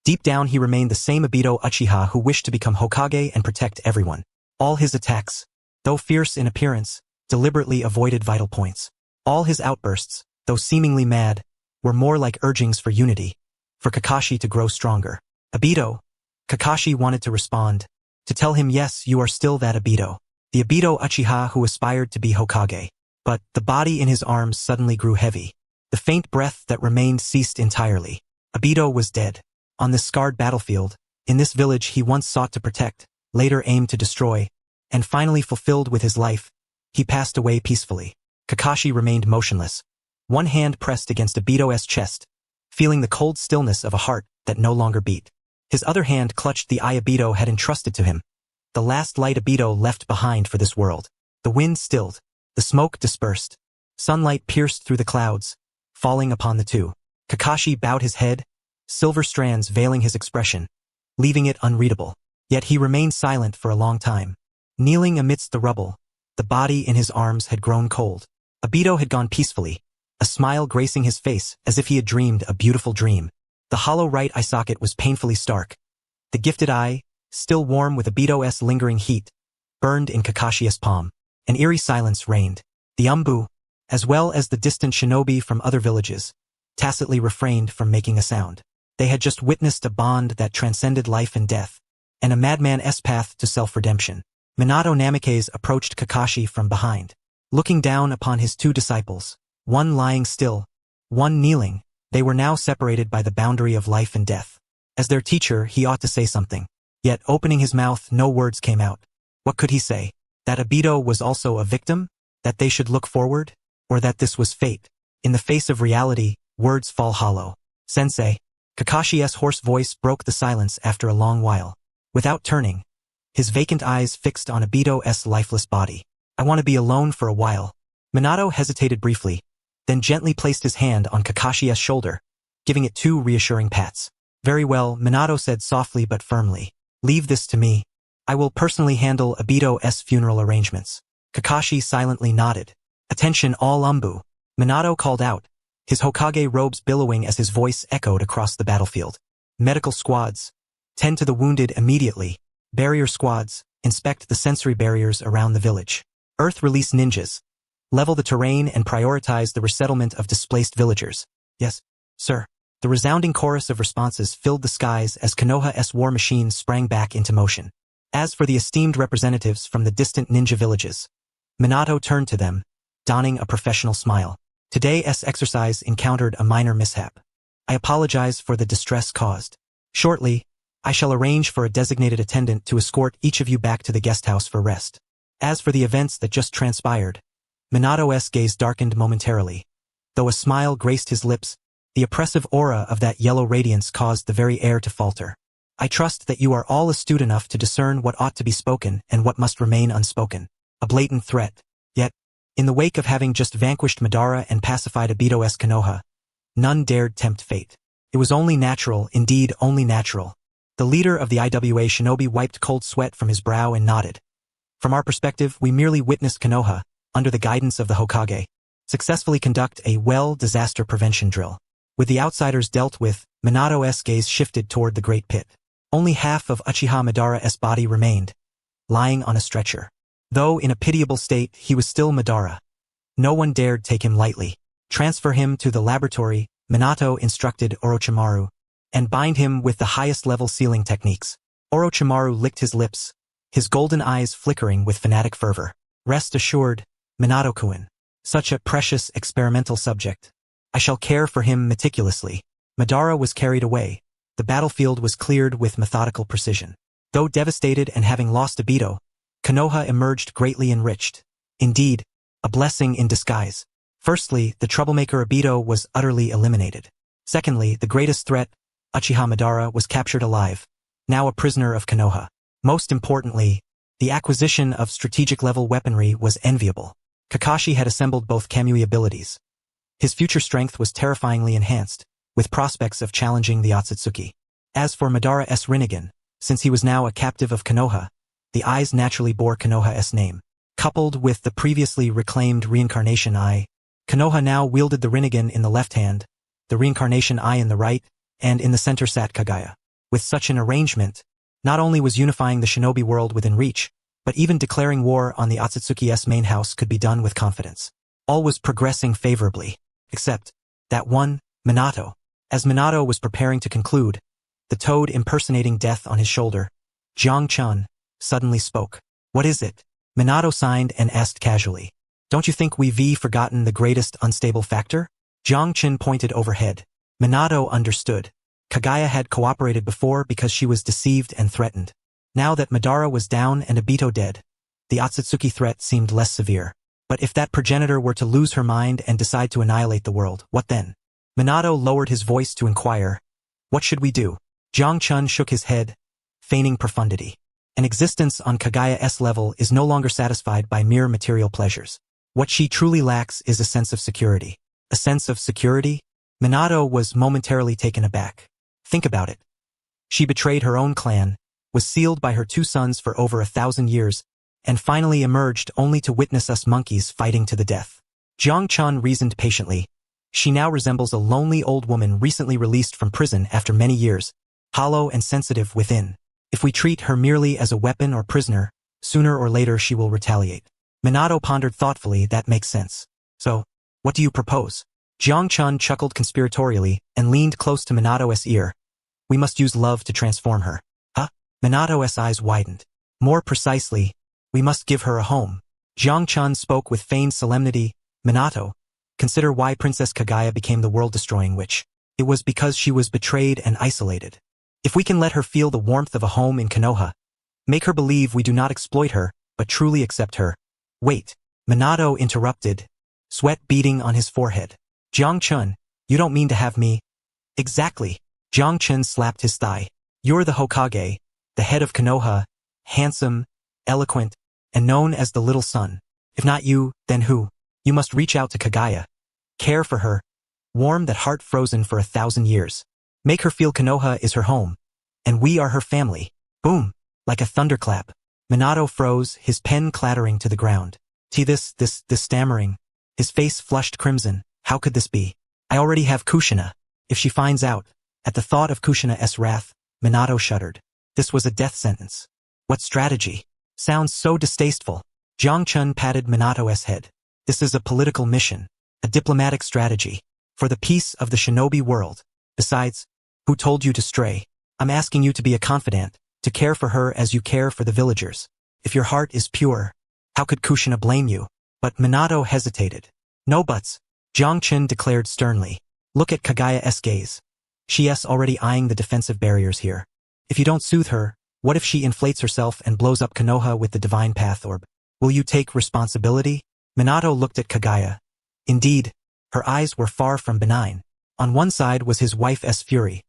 deep down he remained the same Minato Uchiha who wished to become Hokage and protect everyone. All his attacks, though fierce in appearance, deliberately avoided vital points. All his outbursts, though seemingly mad, were more like urgings for unity, for Kakashi to grow stronger. Obito. Kakashi wanted to respond, to tell him yes, you are still that Obito. The Obito Uchiha who aspired to be Hokage. But the body in his arms suddenly grew heavy. The faint breath that remained ceased entirely. Obito was dead. On this scarred battlefield, in this village he once sought to protect, later aimed to destroy, and finally fulfilled with his life, he passed away peacefully. Kakashi remained motionless, one hand pressed against Obito's chest, feeling the cold stillness of a heart that no longer beat. His other hand clutched the eye Obito had entrusted to him, the last light Obito left behind for this world. The wind stilled, the smoke dispersed, sunlight pierced through the clouds, falling upon the two. Kakashi bowed his head, silver strands veiling his expression, leaving it unreadable. Yet he remained silent for a long time. Kneeling amidst the rubble, the body in his arms had grown cold. Obito had gone peacefully, a smile gracing his face as if he had dreamed a beautiful dream. The hollow right eye socket was painfully stark. The gifted eye, still warm with Obito's lingering heat, burned in Kakashi's palm. An eerie silence reigned. The Umbu, as well as the distant shinobi from other villages, tacitly refrained from making a sound. They had just witnessed a bond that transcended life and death, and a madman's path to self-redemption. Minato Namikaze approached Kakashi from behind, looking down upon his two disciples, one lying still, one kneeling. They were now separated by the boundary of life and death. As their teacher, he ought to say something. Yet, opening his mouth, no words came out. What could he say? That Obito was also a victim? That they should look forward? Or that this was fate? In the face of reality, words fall hollow. Sensei. Kakashi's hoarse voice broke the silence after a long while. Without turning, his vacant eyes fixed on Obito's lifeless body. I want to be alone for a while. Minato hesitated briefly, then gently placed his hand on Kakashi's shoulder, giving it 2 reassuring pats. Very well, Minato said softly but firmly. Leave this to me. I will personally handle Obito's funeral arrangements. Kakashi silently nodded. Attention all Umbu. Minato called out, his Hokage robes billowing as his voice echoed across the battlefield. Medical squads. Tend to the wounded immediately. Barrier squads. Inspect the sensory barriers around the village. Earth release ninjas. Level the terrain and prioritize the resettlement of displaced villagers. Yes, sir. The resounding chorus of responses filled the skies as Konoha's war machine sprang back into motion. As for the esteemed representatives from the distant ninja villages, Minato turned to them, donning a professional smile. Today's exercise encountered a minor mishap. I apologize for the distress caused. Shortly, I shall arrange for a designated attendant to escort each of you back to the guest house for rest. As for the events that just transpired, Minato's gaze darkened momentarily. Though a smile graced his lips, the oppressive aura of that yellow radiance caused the very air to falter. I trust that you are all astute enough to discern what ought to be spoken and what must remain unspoken. A blatant threat. Yet, in the wake of having just vanquished Madara and pacified Obito's Konoha, none dared tempt fate. It was only natural, indeed only natural. The leader of the IWA shinobi wiped cold sweat from his brow and nodded. From our perspective, we merely witnessed Konoha, under the guidance of the Hokage, successfully conduct a disaster prevention drill. With the outsiders dealt with, Minato's gaze shifted toward the Great Pit. Only half of Uchiha Madara's body remained, lying on a stretcher. Though in a pitiable state, he was still Madara. No one dared take him lightly. Transfer him to the laboratory, Minato instructed Orochimaru, and bind him with the highest-level sealing techniques. Orochimaru licked his lips, his golden eyes flickering with fanatic fervor. Rest assured, Minato-kun, such a precious experimental subject. I shall care for him meticulously. Madara was carried away. The battlefield was cleared with methodical precision. Though devastated and having lost Obito, Konoha emerged greatly enriched. Indeed, a blessing in disguise. Firstly, the troublemaker Obito was utterly eliminated. Secondly, the greatest threat, Uchiha Madara, was captured alive, now a prisoner of Konoha. Most importantly, the acquisition of strategic-level weaponry was enviable. Kakashi had assembled both Kamui abilities. His future strength was terrifyingly enhanced, with prospects of challenging the Otsutsuki. As for Madara's Rinnegan, since he was now a captive of Konoha, the eyes naturally bore Konoha's name. Coupled with the previously reclaimed reincarnation eye, Konoha now wielded the Rinnegan in the left hand, the reincarnation eye in the right, and in the center sat Kagaya. With such an arrangement, not only was unifying the shinobi world within reach, but even declaring war on the Otsutsuki's main house could be done with confidence. All was progressing favorably, except that one, Minato. As Minato was preparing to conclude, the toad impersonating death on his shoulder, Jiang Chun, suddenly spoke. What is it? Minato signed and asked casually. Don't you think we've forgotten the greatest unstable factor? Jiang Chun pointed overhead. Minato understood. Kagaya had cooperated before because she was deceived and threatened. Now that Madara was down and Obito dead, the Otsutsuki threat seemed less severe. But if that progenitor were to lose her mind and decide to annihilate the world, what then? Minato lowered his voice to inquire. What should we do? Jiang Chun shook his head, feigning profundity. An existence on Kagaya's level is no longer satisfied by mere material pleasures. What she truly lacks is a sense of security. A sense of security? Minato was momentarily taken aback. Think about it. She betrayed her own clan, was sealed by her two sons for over 1,000 years, and finally emerged only to witness us monkeys fighting to the death. Jiang Chun reasoned patiently. She now resembles a lonely old woman recently released from prison after many years, hollow and sensitive within. If we treat her merely as a weapon or prisoner, sooner or later she will retaliate. Minato pondered thoughtfully. That makes sense. So, what do you propose? Jiang Chun chuckled conspiratorially and leaned close to Minato's ear. We must use love to transform her. Huh? Minato's eyes widened. More precisely, we must give her a home. Jiang Chun spoke with feigned solemnity. Minato, consider why Princess Kagaya became the world-destroying witch. It was because she was betrayed and isolated. If we can let her feel the warmth of a home in Konoha, make her believe we do not exploit her, but truly accept her. Wait, Minato interrupted, sweat beading on his forehead. Jiang Chun, you don't mean to have me? Exactly. Jiang Chun slapped his thigh. You're the Hokage, the head of Konoha, handsome, eloquent, and known as the Little Sun. If not you, then who? You must reach out to Kagaya. Care for her. Warm that heart frozen for 1,000 years. Make her feel Konoha is her home, and we are her family. Boom! Like a thunderclap. Minato froze, his pen clattering to the ground. This stammering. His face flushed crimson. How could this be? I already have Kushina. If she finds out. At the thought of Kushina's wrath, Minato shuddered. This was a death sentence. What strategy? Sounds so distasteful. Jiang Chun patted Minato's head. This is a political mission. A diplomatic strategy. For the peace of the shinobi world. Besides, who told you to stray? I'm asking you to be a confidant, to care for her as you care for the villagers. If your heart is pure, how could Kushina blame you? But Minato hesitated. No buts. Jiang Chun declared sternly. Look at Kagaya's gaze. She's already eyeing the defensive barriers here. If you don't soothe her, what if she inflates herself and blows up Konoha with the divine path orb? Will you take responsibility? Minato looked at Kagaya. Indeed, her eyes were far from benign. On one side was his wife's fury.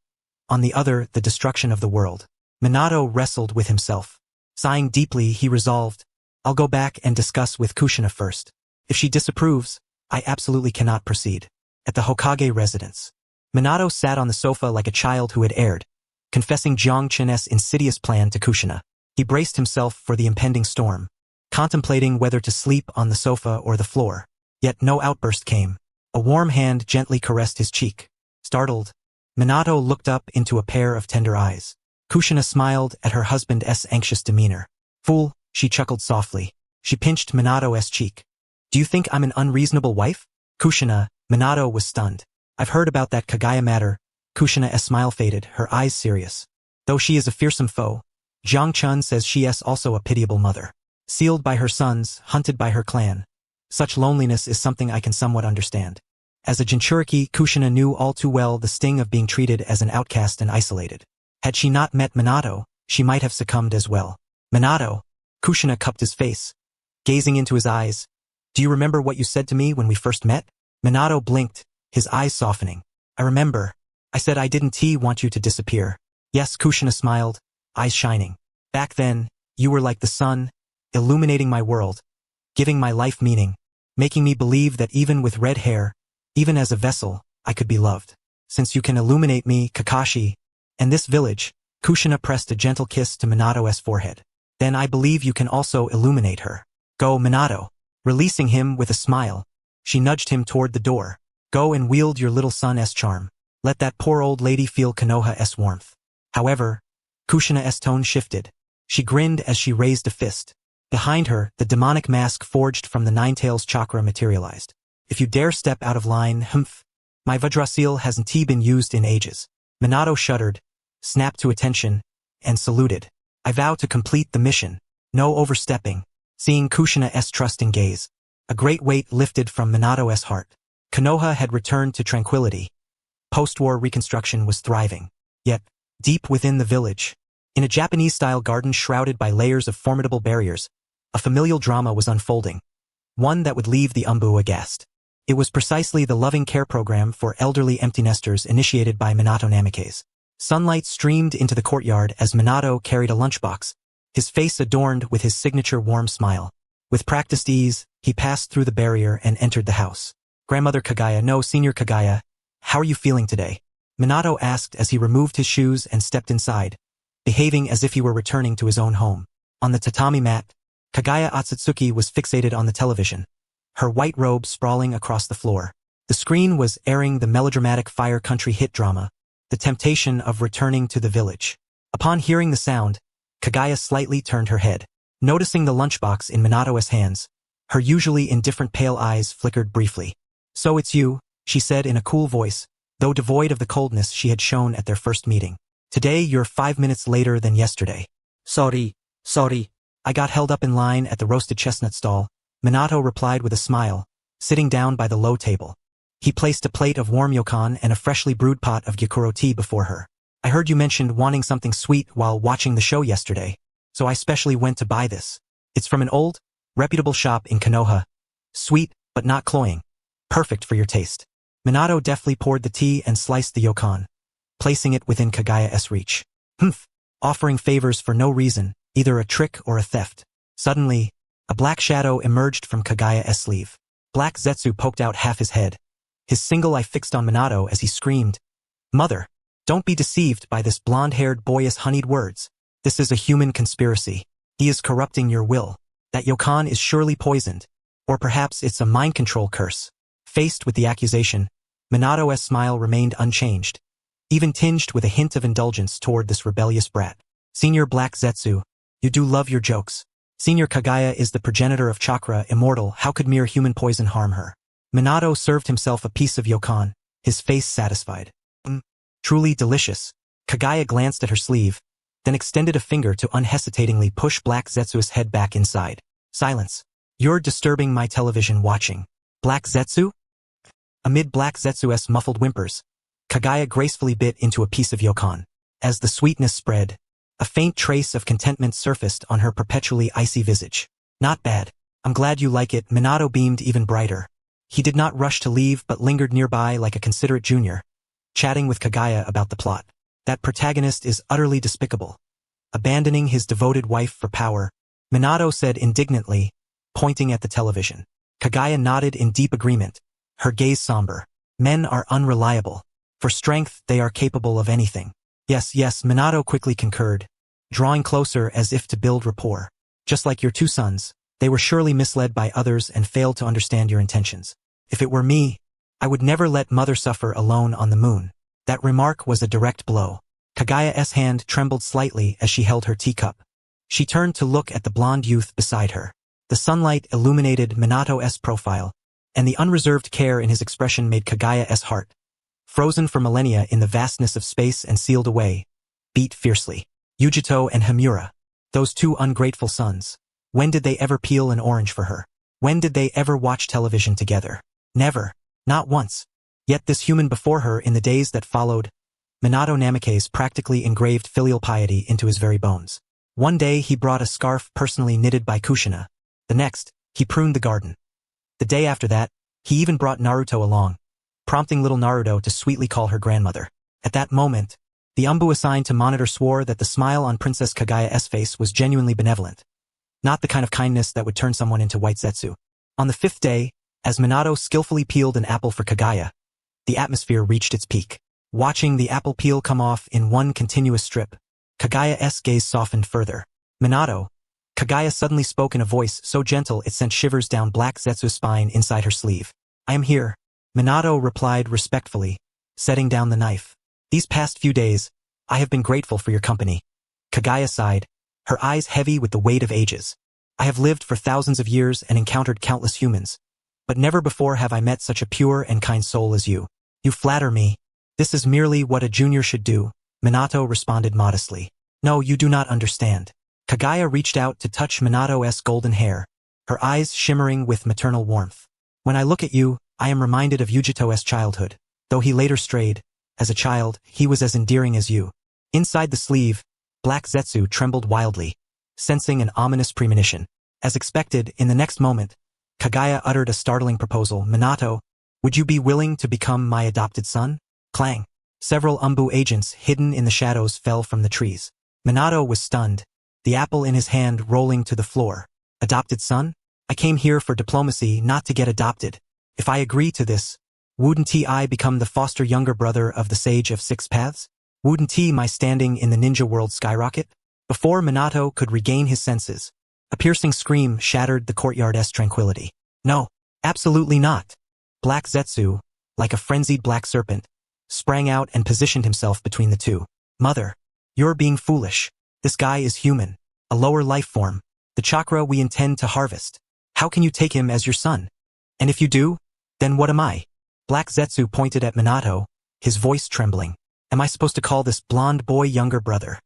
On the other, the destruction of the world. Minato wrestled with himself. Sighing deeply, he resolved, I'll go back and discuss with Kushina first. If she disapproves, I absolutely cannot proceed. At the Hokage residence, Minato sat on the sofa like a child who had erred, confessing Jiang Chun's insidious plan to Kushina. He braced himself for the impending storm. contemplating whether to sleep on the sofa or the floor. Yet no outburst came. A warm hand gently caressed his cheek. Startled, Minato looked up into a pair of tender eyes. Kushina smiled at her husband's anxious demeanor. Fool, she chuckled softly. She pinched Minato's cheek. Do you think I'm an unreasonable wife? Kushina, Minato was stunned. I've heard about that Kagaya matter. Kushina's smile faded, her eyes serious. Though she is a fearsome foe, Jiang-chun says she is also a pitiable mother. Sealed by her sons, hunted by her clan. Such loneliness is something I can somewhat understand. As a Jinchuriki, Kushina knew all too well the sting of being treated as an outcast and isolated. Had she not met Minato, she might have succumbed as well. Minato, Kushina cupped his face, gazing into his eyes. Do you remember what you said to me when we first met? Minato blinked, his eyes softening. I remember. I said I didn't want you to disappear. Yes, Kushina smiled, eyes shining. Back then, you were like the sun, illuminating my world, giving my life meaning, making me believe that even with red hair, even as a vessel, I could be loved. Since you can illuminate me, Kakashi, and this village, Kushina pressed a gentle kiss to Minato's forehead. Then I believe you can also illuminate her. Go, Minato. Releasing him with a smile, she nudged him toward the door. Go and wield your little son's charm. Let that poor old lady feel Konoha's warmth. However, Kushina's tone shifted. She grinned as she raised a fist. Behind her, the demonic mask forged from the Nine-Tails chakra materialized. If you dare step out of line, my Vajrasil hasn't been used in ages. Minato shuddered, snapped to attention, and saluted. I vow to complete the mission. No overstepping. Seeing Kushina's trusting gaze, a great weight lifted from Minato's heart. Konoha had returned to tranquility. Post-war reconstruction was thriving. Yet, deep within the village, in a Japanese-style garden shrouded by layers of formidable barriers, a familial drama was unfolding. One that would leave the Umbu aghast. It was precisely the loving care program for elderly empty nesters initiated by Minato Namikaze. Sunlight streamed into the courtyard as Minato carried a lunchbox, his face adorned with his signature warm smile. With practiced ease, he passed through the barrier and entered the house. Grandmother Kagaya, no, Senior Kagaya, how are you feeling today? Minato asked as he removed his shoes and stepped inside, behaving as if he were returning to his own home. On the tatami mat, Kagaya Otsutsuki was fixated on the television, her white robe sprawling across the floor. The screen was airing the melodramatic Fire Country hit drama, The Temptation of Returning to the Village. Upon hearing the sound, Kagaya slightly turned her head. Noticing the lunchbox in Minato's hands, her usually indifferent pale eyes flickered briefly. So it's you, she said in a cool voice, though devoid of the coldness she had shown at their first meeting. Today you're 5 minutes later than yesterday. Sorry. I got held up in line at the roasted chestnut stall, Minato replied with a smile, sitting down by the low table. He placed a plate of warm yokon and a freshly brewed pot of gyokuro tea before her. I heard you mentioned wanting something sweet while watching the show yesterday, so I specially went to buy this. It's from an old, reputable shop in Konoha. Sweet, but not cloying. Perfect for your taste. Minato deftly poured the tea and sliced the yokon, placing it within Kagaya's reach. Offering favors for no reason, either a trick or a theft. Suddenly, a black shadow emerged from Kagaya's sleeve. Black Zetsu poked out half his head. His single eye fixed on Minato as he screamed, Mother! Don't be deceived by this blonde-haired boy's honeyed words. This is a human conspiracy. He is corrupting your will. That yokon is surely poisoned. Or perhaps it's a mind control curse. Faced with the accusation, Minato's smile remained unchanged, even tinged with a hint of indulgence toward this rebellious brat. Senior Black Zetsu, you do love your jokes. Senior Kagaya is the progenitor of chakra, immortal. How could mere human poison harm her? Minato served himself a piece of yokon, his face satisfied. Truly delicious. Kagaya glanced at her sleeve, then extended a finger to unhesitatingly push Black Zetsu's head back inside. Silence. You're disturbing my television watching. Black Zetsu? Amid Black Zetsu's muffled whimpers, Kagaya gracefully bit into a piece of yokon. As the sweetness spread, a faint trace of contentment surfaced on her perpetually icy visage. Not bad. I'm glad you like it. Minato beamed even brighter. He did not rush to leave but lingered nearby like a considerate junior, chatting with Kagaya about the plot. That protagonist is utterly despicable. Abandoning his devoted wife for power, Minato said indignantly, pointing at the television. Kagaya nodded in deep agreement, her gaze somber. Men are unreliable. For strength, they are capable of anything. Yes, Minato quickly concurred, drawing closer as if to build rapport. Just like your two sons, They were surely misled by others and failed to understand your intentions. If it were me, I would never let mother suffer alone on the moon. That remark was a direct blow. Kagaya's hand trembled slightly as she held her teacup. She turned to look at the blonde youth beside her. The sunlight illuminated Minato's profile, and the unreserved care in his expression made Kagaya's heart, frozen for millennia in the vastness of space and sealed away, beat fiercely. Yujito and Hamura, those two ungrateful sons. When did they ever peel an orange for her? When did they ever watch television together? Never. Not once. Yet this human before her in the days that followed, Minato Namikaze practically engraved filial piety into his very bones. One day he brought a scarf personally knitted by Kushina. The next, he pruned the garden. The day after that, he even brought Naruto along, prompting little Naruto to sweetly call her grandmother. At that moment, the Umbu assigned to monitor swore that the smile on Princess Kagaya's face was genuinely benevolent, not the kind of kindness that would turn someone into White Zetsu. On the fifth day, as Minato skillfully peeled an apple for Kagaya, the atmosphere reached its peak. Watching the apple peel come off in one continuous strip, Kagaya's gaze softened further. Minato, Kagaya suddenly spoke in a voice so gentle it sent shivers down Black Zetsu's spine inside her sleeve. I am here, Minato replied respectfully, setting down the knife. These past few days, I have been grateful for your company. Kagaya sighed, her eyes heavy with the weight of ages. I have lived for thousands of years and encountered countless humans, but never before have I met such a pure and kind soul as you. You flatter me. This is merely what a junior should do, Minato responded modestly. No, you do not understand. Kagaya reached out to touch Minato's golden hair, her eyes shimmering with maternal warmth. When I look at you, I am reminded of Yujito's childhood. Though he later strayed, as a child, he was as endearing as you. Inside the sleeve, Black Zetsu trembled wildly, sensing an ominous premonition. As expected, in the next moment, Kagaya uttered a startling proposal. Minato, would you be willing to become my adopted son? Clang. Several Umbu agents hidden in the shadows fell from the trees. Minato was stunned, the apple in his hand rolling to the floor. Adopted son? I came here for diplomacy, not to get adopted. If I agree to this, wouldn't I become the foster younger brother of the Sage of Six Paths? Wouldn't my standing in the ninja world skyrocket? Before Minato could regain his senses, a piercing scream shattered the courtyard's tranquility. No, absolutely not. Black Zetsu, like a frenzied black serpent, sprang out and positioned himself between the two. Mother, you're being foolish. This guy is human, a lower life form, the chakra we intend to harvest. How can you take him as your son? And if you do, then what am I? Black Zetsu pointed at Minato, his voice trembling. Am I supposed to call this blonde boy younger brother?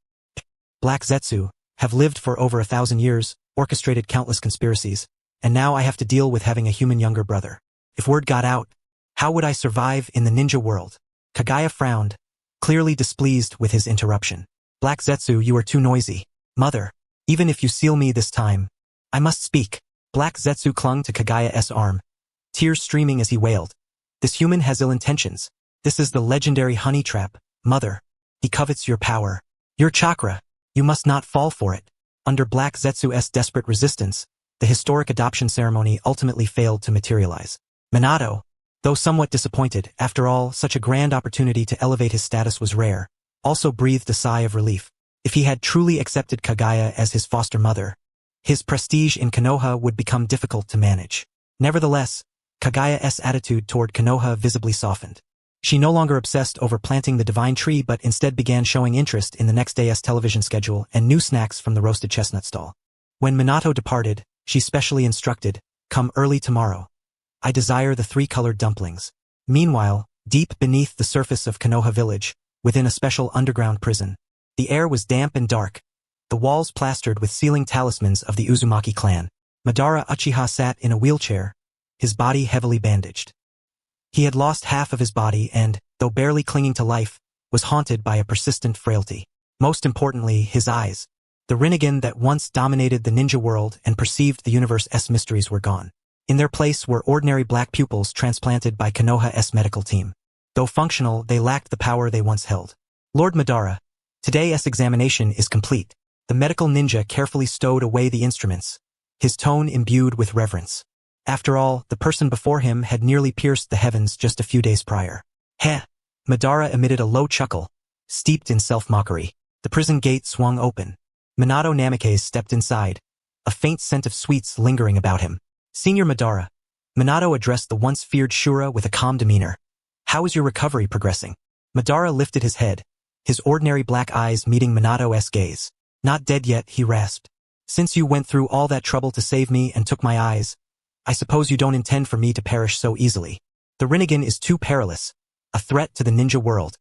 Black Zetsu, have lived for over 1,000 years, orchestrated countless conspiracies, and now I have to deal with having a human younger brother. If word got out, how would I survive in the ninja world? Kagaya frowned, clearly displeased with his interruption. Black Zetsu, you are too noisy. Mother, even if you seal me this time, I must speak. Black Zetsu clung to Kagaya's arm, tears streaming as he wailed. This human has ill intentions. This is the legendary honey trap. Mother, he covets your power. Your chakra. You must not fall for it. Under Black Zetsu's desperate resistance, the historic adoption ceremony ultimately failed to materialize. Minato, though somewhat disappointed, after all, such a grand opportunity to elevate his status was rare, also breathed a sigh of relief. If he had truly accepted Kagaya as his foster mother, his prestige in Konoha would become difficult to manage. Nevertheless, Kagaya's attitude toward Konoha visibly softened. She no longer obsessed over planting the divine tree but instead began showing interest in the next day's television schedule and new snacks from the roasted chestnut stall. When Minato departed, she specially instructed, "Come early tomorrow. I desire the 3-colored dumplings." Meanwhile, deep beneath the surface of Konoha village, within a special underground prison, the air was damp and dark, the walls plastered with sealing talismans of the Uzumaki clan. Madara Uchiha sat in a wheelchair, his body heavily bandaged. He had lost half of his body and, though barely clinging to life, was haunted by a persistent frailty. Most importantly, his eyes. The Rinnegan that once dominated the ninja world and perceived the universe's mysteries were gone. In their place were ordinary black pupils transplanted by Konoha's medical team. Though functional, they lacked the power they once held. Lord Madara, today's examination is complete. The medical ninja carefully stowed away the instruments, his tone imbued with reverence. After all, the person before him had nearly pierced the heavens just a few days prior. Heh! Madara emitted a low chuckle, steeped in self-mockery. The prison gate swung open. Minato Namikaze stepped inside, a faint scent of sweets lingering about him. Senior Madara. Minato addressed the once feared Shura with a calm demeanor. How is your recovery progressing? Madara lifted his head, his ordinary black eyes meeting Minato's gaze. Not dead yet, he rasped. Since you went through all that trouble to save me and took my eyes, I suppose you don't intend for me to perish so easily. The Rinnegan is too perilous, a threat to the ninja world.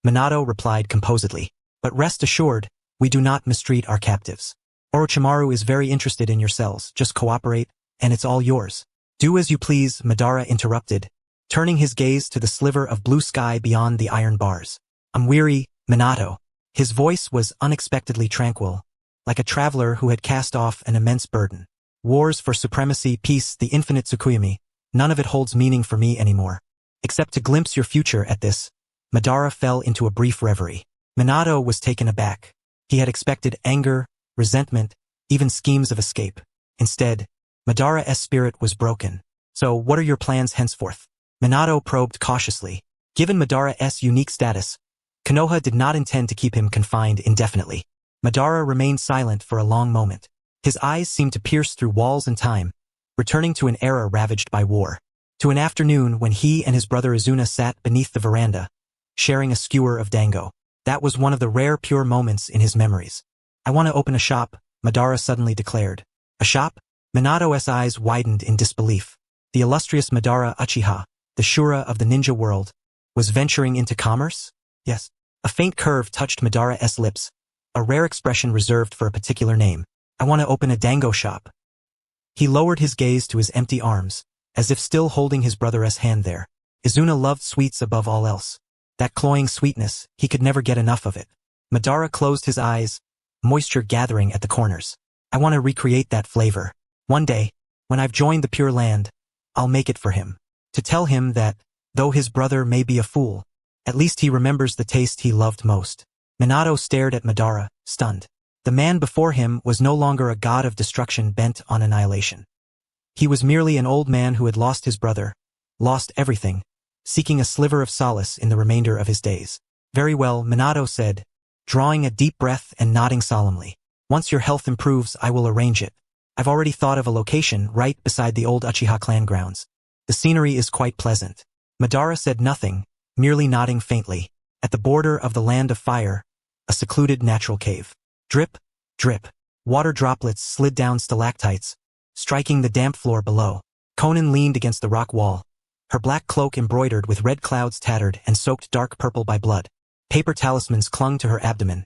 Minato replied composedly. But rest assured, we do not mistreat our captives. Orochimaru is very interested in your cells. Just cooperate, and it's all yours. Do as you please, Madara interrupted, turning his gaze to the sliver of blue sky beyond the iron bars. I'm weary, Minato. His voice was unexpectedly tranquil, like a traveler who had cast off an immense burden. Wars for supremacy, peace, the infinite Tsukuyomi, none of it holds meaning for me anymore. Except to glimpse your future at this. Madara fell into a brief reverie. Minato was taken aback. He had expected anger, resentment, even schemes of escape. Instead, Madara's spirit was broken. So what are your plans henceforth? Minato probed cautiously. Given Madara's unique status, Konoha did not intend to keep him confined indefinitely. Madara remained silent for a long moment. His eyes seemed to pierce through walls and time, returning to an era ravaged by war. To an afternoon when he and his brother Izuna sat beneath the veranda, sharing a skewer of dango. That was one of the rare pure moments in his memories. I want to open a shop, Madara suddenly declared. A shop? Minato's eyes widened in disbelief. The illustrious Madara Uchiha, the Shura of the ninja world, was venturing into commerce? Yes. A faint curve touched Madara's lips, a rare expression reserved for a particular name. I want to open a dango shop. He lowered his gaze to his empty arms, as if still holding his brother's hand there. Izuna loved sweets above all else. That cloying sweetness, he could never get enough of it. Madara closed his eyes, moisture gathering at the corners. I want to recreate that flavor. One day, when I've joined the Pure Land, I'll make it for him. To tell him that, though his brother may be a fool, at least he remembers the taste he loved most. Minato stared at Madara, stunned. The man before him was no longer a god of destruction bent on annihilation. He was merely an old man who had lost his brother, lost everything, seeking a sliver of solace in the remainder of his days. Very well, Minato said, drawing a deep breath and nodding solemnly. Once your health improves, I will arrange it. I've already thought of a location right beside the old Uchiha clan grounds. The scenery is quite pleasant. Madara said nothing, merely nodding faintly. At the border of the land of fire, a secluded natural cave. Drip, drip. Water droplets slid down stalactites, striking the damp floor below. Konan leaned against the rock wall, her black cloak embroidered with red clouds tattered and soaked dark purple by blood. Paper talismans clung to her abdomen,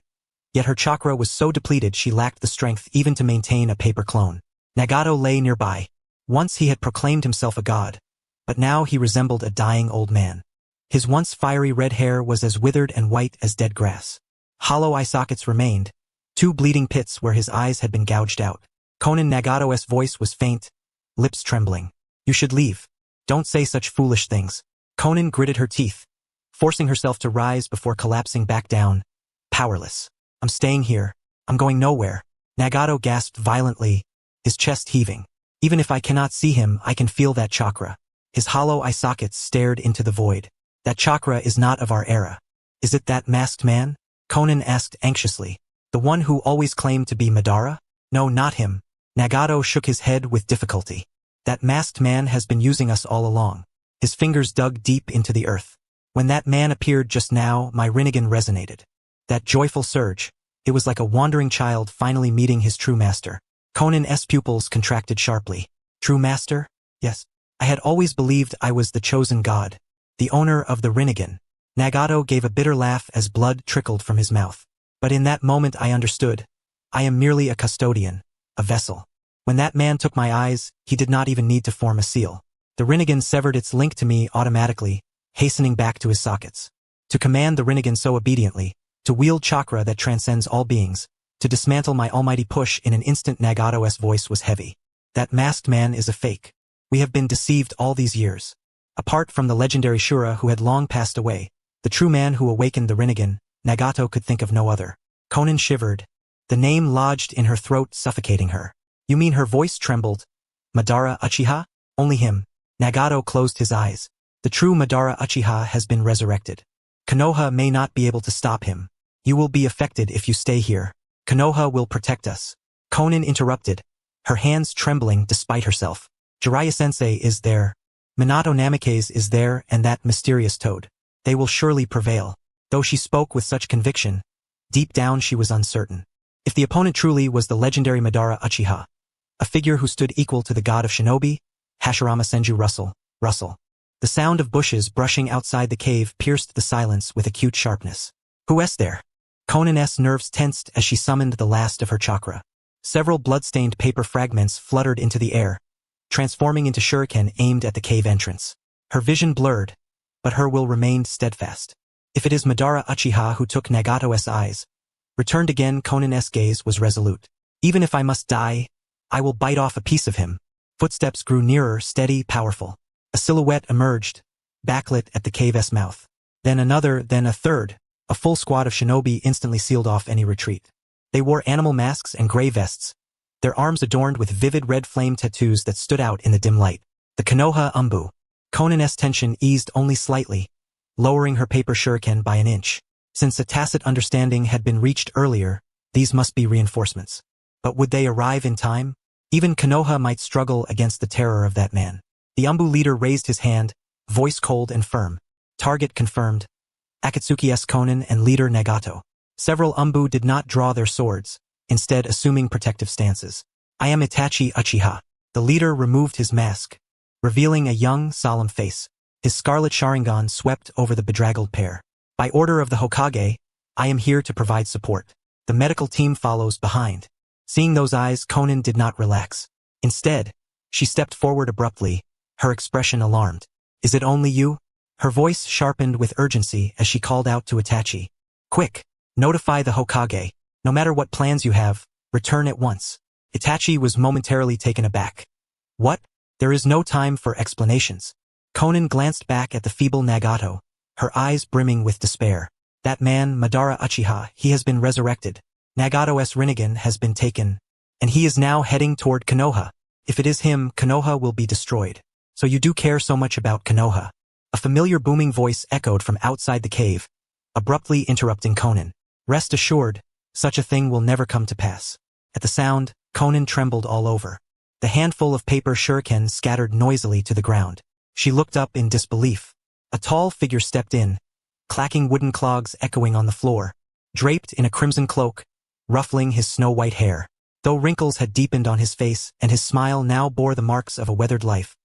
yet her chakra was so depleted she lacked the strength even to maintain a paper clone. Nagato lay nearby. Once he had proclaimed himself a god, but now he resembled a dying old man. His once fiery red hair was as withered and white as dead grass. Hollow eye sockets remained, 2 bleeding pits where his eyes had been gouged out. Konan Nagato's voice was faint, lips trembling. You should leave. Don't say such foolish things. Konan gritted her teeth, forcing herself to rise before collapsing back down, powerless. I'm staying here. I'm going nowhere. Nagato gasped violently, his chest heaving. Even if I cannot see him, I can feel that chakra. His hollow eye sockets stared into the void. That chakra is not of our era. Is it that masked man? Konan asked anxiously. The one who always claimed to be Madara? No, not him. Nagato shook his head with difficulty. That masked man has been using us all along. His fingers dug deep into the earth. When that man appeared just now, my Rinnegan resonated. That joyful surge, it was like a wandering child finally meeting his true master. Konan's pupils contracted sharply. True master? Yes. I had always believed I was the chosen god, the owner of the Rinnegan. Nagato gave a bitter laugh as blood trickled from his mouth. But in that moment I understood. I am merely a custodian, a vessel. When that man took my eyes, he did not even need to form a seal. The Rinnegan severed its link to me automatically, hastening back to his sockets. To command the Rinnegan so obediently, to wield chakra that transcends all beings, to dismantle my almighty push in an instant. Nagato's voice was heavy. That masked man is a fake. We have been deceived all these years. Apart from the legendary Shura who had long passed away, the true man who awakened the Rinnegan, Nagato could think of no other. Konan shivered, the name lodged in her throat suffocating her. You mean her voice trembled? Madara Uchiha? Only him. Nagato closed his eyes. The true Madara Uchiha has been resurrected. Konoha may not be able to stop him. You will be affected if you stay here. Konoha will protect us. Konan interrupted, her hands trembling despite herself. Jiraiya-sensei is there. Minato Namikaze is there, and that mysterious toad. They will surely prevail. Though she spoke with such conviction, deep down she was uncertain. If the opponent truly was the legendary Madara Uchiha, a figure who stood equal to the god of shinobi, Hashirama Senju rustle. The sound of bushes brushing outside the cave pierced the silence with acute sharpness. Who is there? Konan's nerves tensed as she summoned the last of her chakra. Several blood-stained paper fragments fluttered into the air, transforming into shuriken aimed at the cave entrance. Her vision blurred, but her will remained steadfast. If it is Madara Uchiha who took Nagato's eyes, returned again, Konan's gaze was resolute. Even if I must die, I will bite off a piece of him. Footsteps grew nearer, steady, powerful. A silhouette emerged, backlit at the cave's mouth. Then another, then a third. A full squad of shinobi instantly sealed off any retreat. They wore animal masks and gray vests, their arms adorned with vivid red flame tattoos that stood out in the dim light. The Konoha Umbu. Konan's tension eased only slightly, lowering her paper shuriken by an inch. Since a tacit understanding had been reached earlier, these must be reinforcements. But would they arrive in time? Even Konoha might struggle against the terror of that man. The Umbu leader raised his hand, voice cold and firm. Target confirmed. Akatsuki's Konan and leader Nagato. Several Umbu did not draw their swords, instead assuming protective stances. I am Itachi Uchiha. The leader removed his mask, revealing a young, solemn face. His scarlet Sharingan swept over the bedraggled pair. By order of the Hokage, I am here to provide support. The medical team follows behind. Seeing those eyes, Konan did not relax. Instead, she stepped forward abruptly, her expression alarmed. Is it only you? Her voice sharpened with urgency as she called out to Itachi. Quick, notify the Hokage. No matter what plans you have, return at once. Itachi was momentarily taken aback. What? There is no time for explanations. Konan glanced back at the feeble Nagato, her eyes brimming with despair. That man, Madara Uchiha, he has been resurrected. Nagato's Rinnegan has been taken, and he is now heading toward Konoha. If it is him, Konoha will be destroyed. So you do care so much about Konoha? A familiar booming voice echoed from outside the cave, abruptly interrupting Konan. Rest assured, such a thing will never come to pass. At the sound, Konan trembled all over. The handful of paper shuriken scattered noisily to the ground. She looked up in disbelief. A tall figure stepped in, clacking wooden clogs echoing on the floor, draped in a crimson cloak, ruffling his snow-white hair. Though wrinkles had deepened on his face and his smile now bore the marks of a weathered life,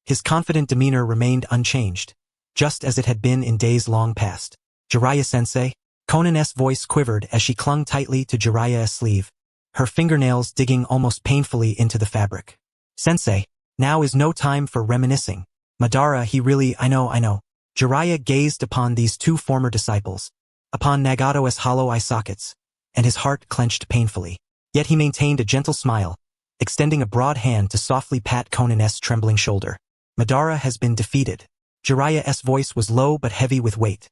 his confident demeanor remained unchanged, just as it had been in days long past. Jiraiya-sensei? Konan's voice quivered as she clung tightly to Jiraiya's sleeve, her fingernails digging almost painfully into the fabric. Sensei, now is no time for reminiscing. Madara, he really, I know. Jiraiya gazed upon these two former disciples, upon Nagato's hollow eye sockets, and his heart clenched painfully. Yet he maintained a gentle smile, extending a broad hand to softly pat Konan's trembling shoulder. Madara has been defeated. Jiraiya's voice was low but heavy with weight.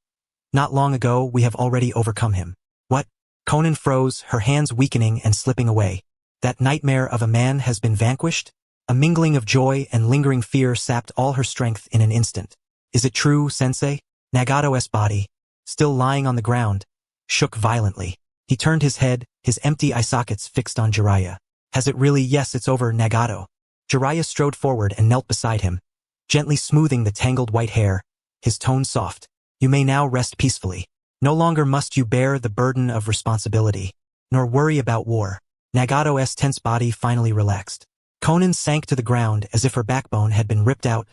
Not long ago, we have already overcome him. What? Konan froze, her hands weakening and slipping away. That nightmare of a man has been vanquished? A mingling of joy and lingering fear sapped all her strength in an instant. Is it true, sensei? Nagato's body, still lying on the ground, shook violently. He turned his head, his empty eye sockets fixed on Jiraiya. Has it really? Yes, it's over, Nagato. Jiraiya strode forward and knelt beside him, gently smoothing the tangled white hair, his tone soft. You may now rest peacefully. No longer must you bear the burden of responsibility, nor worry about war. Nagato's tense body finally relaxed. Konan sank to the ground as if her backbone had been ripped out,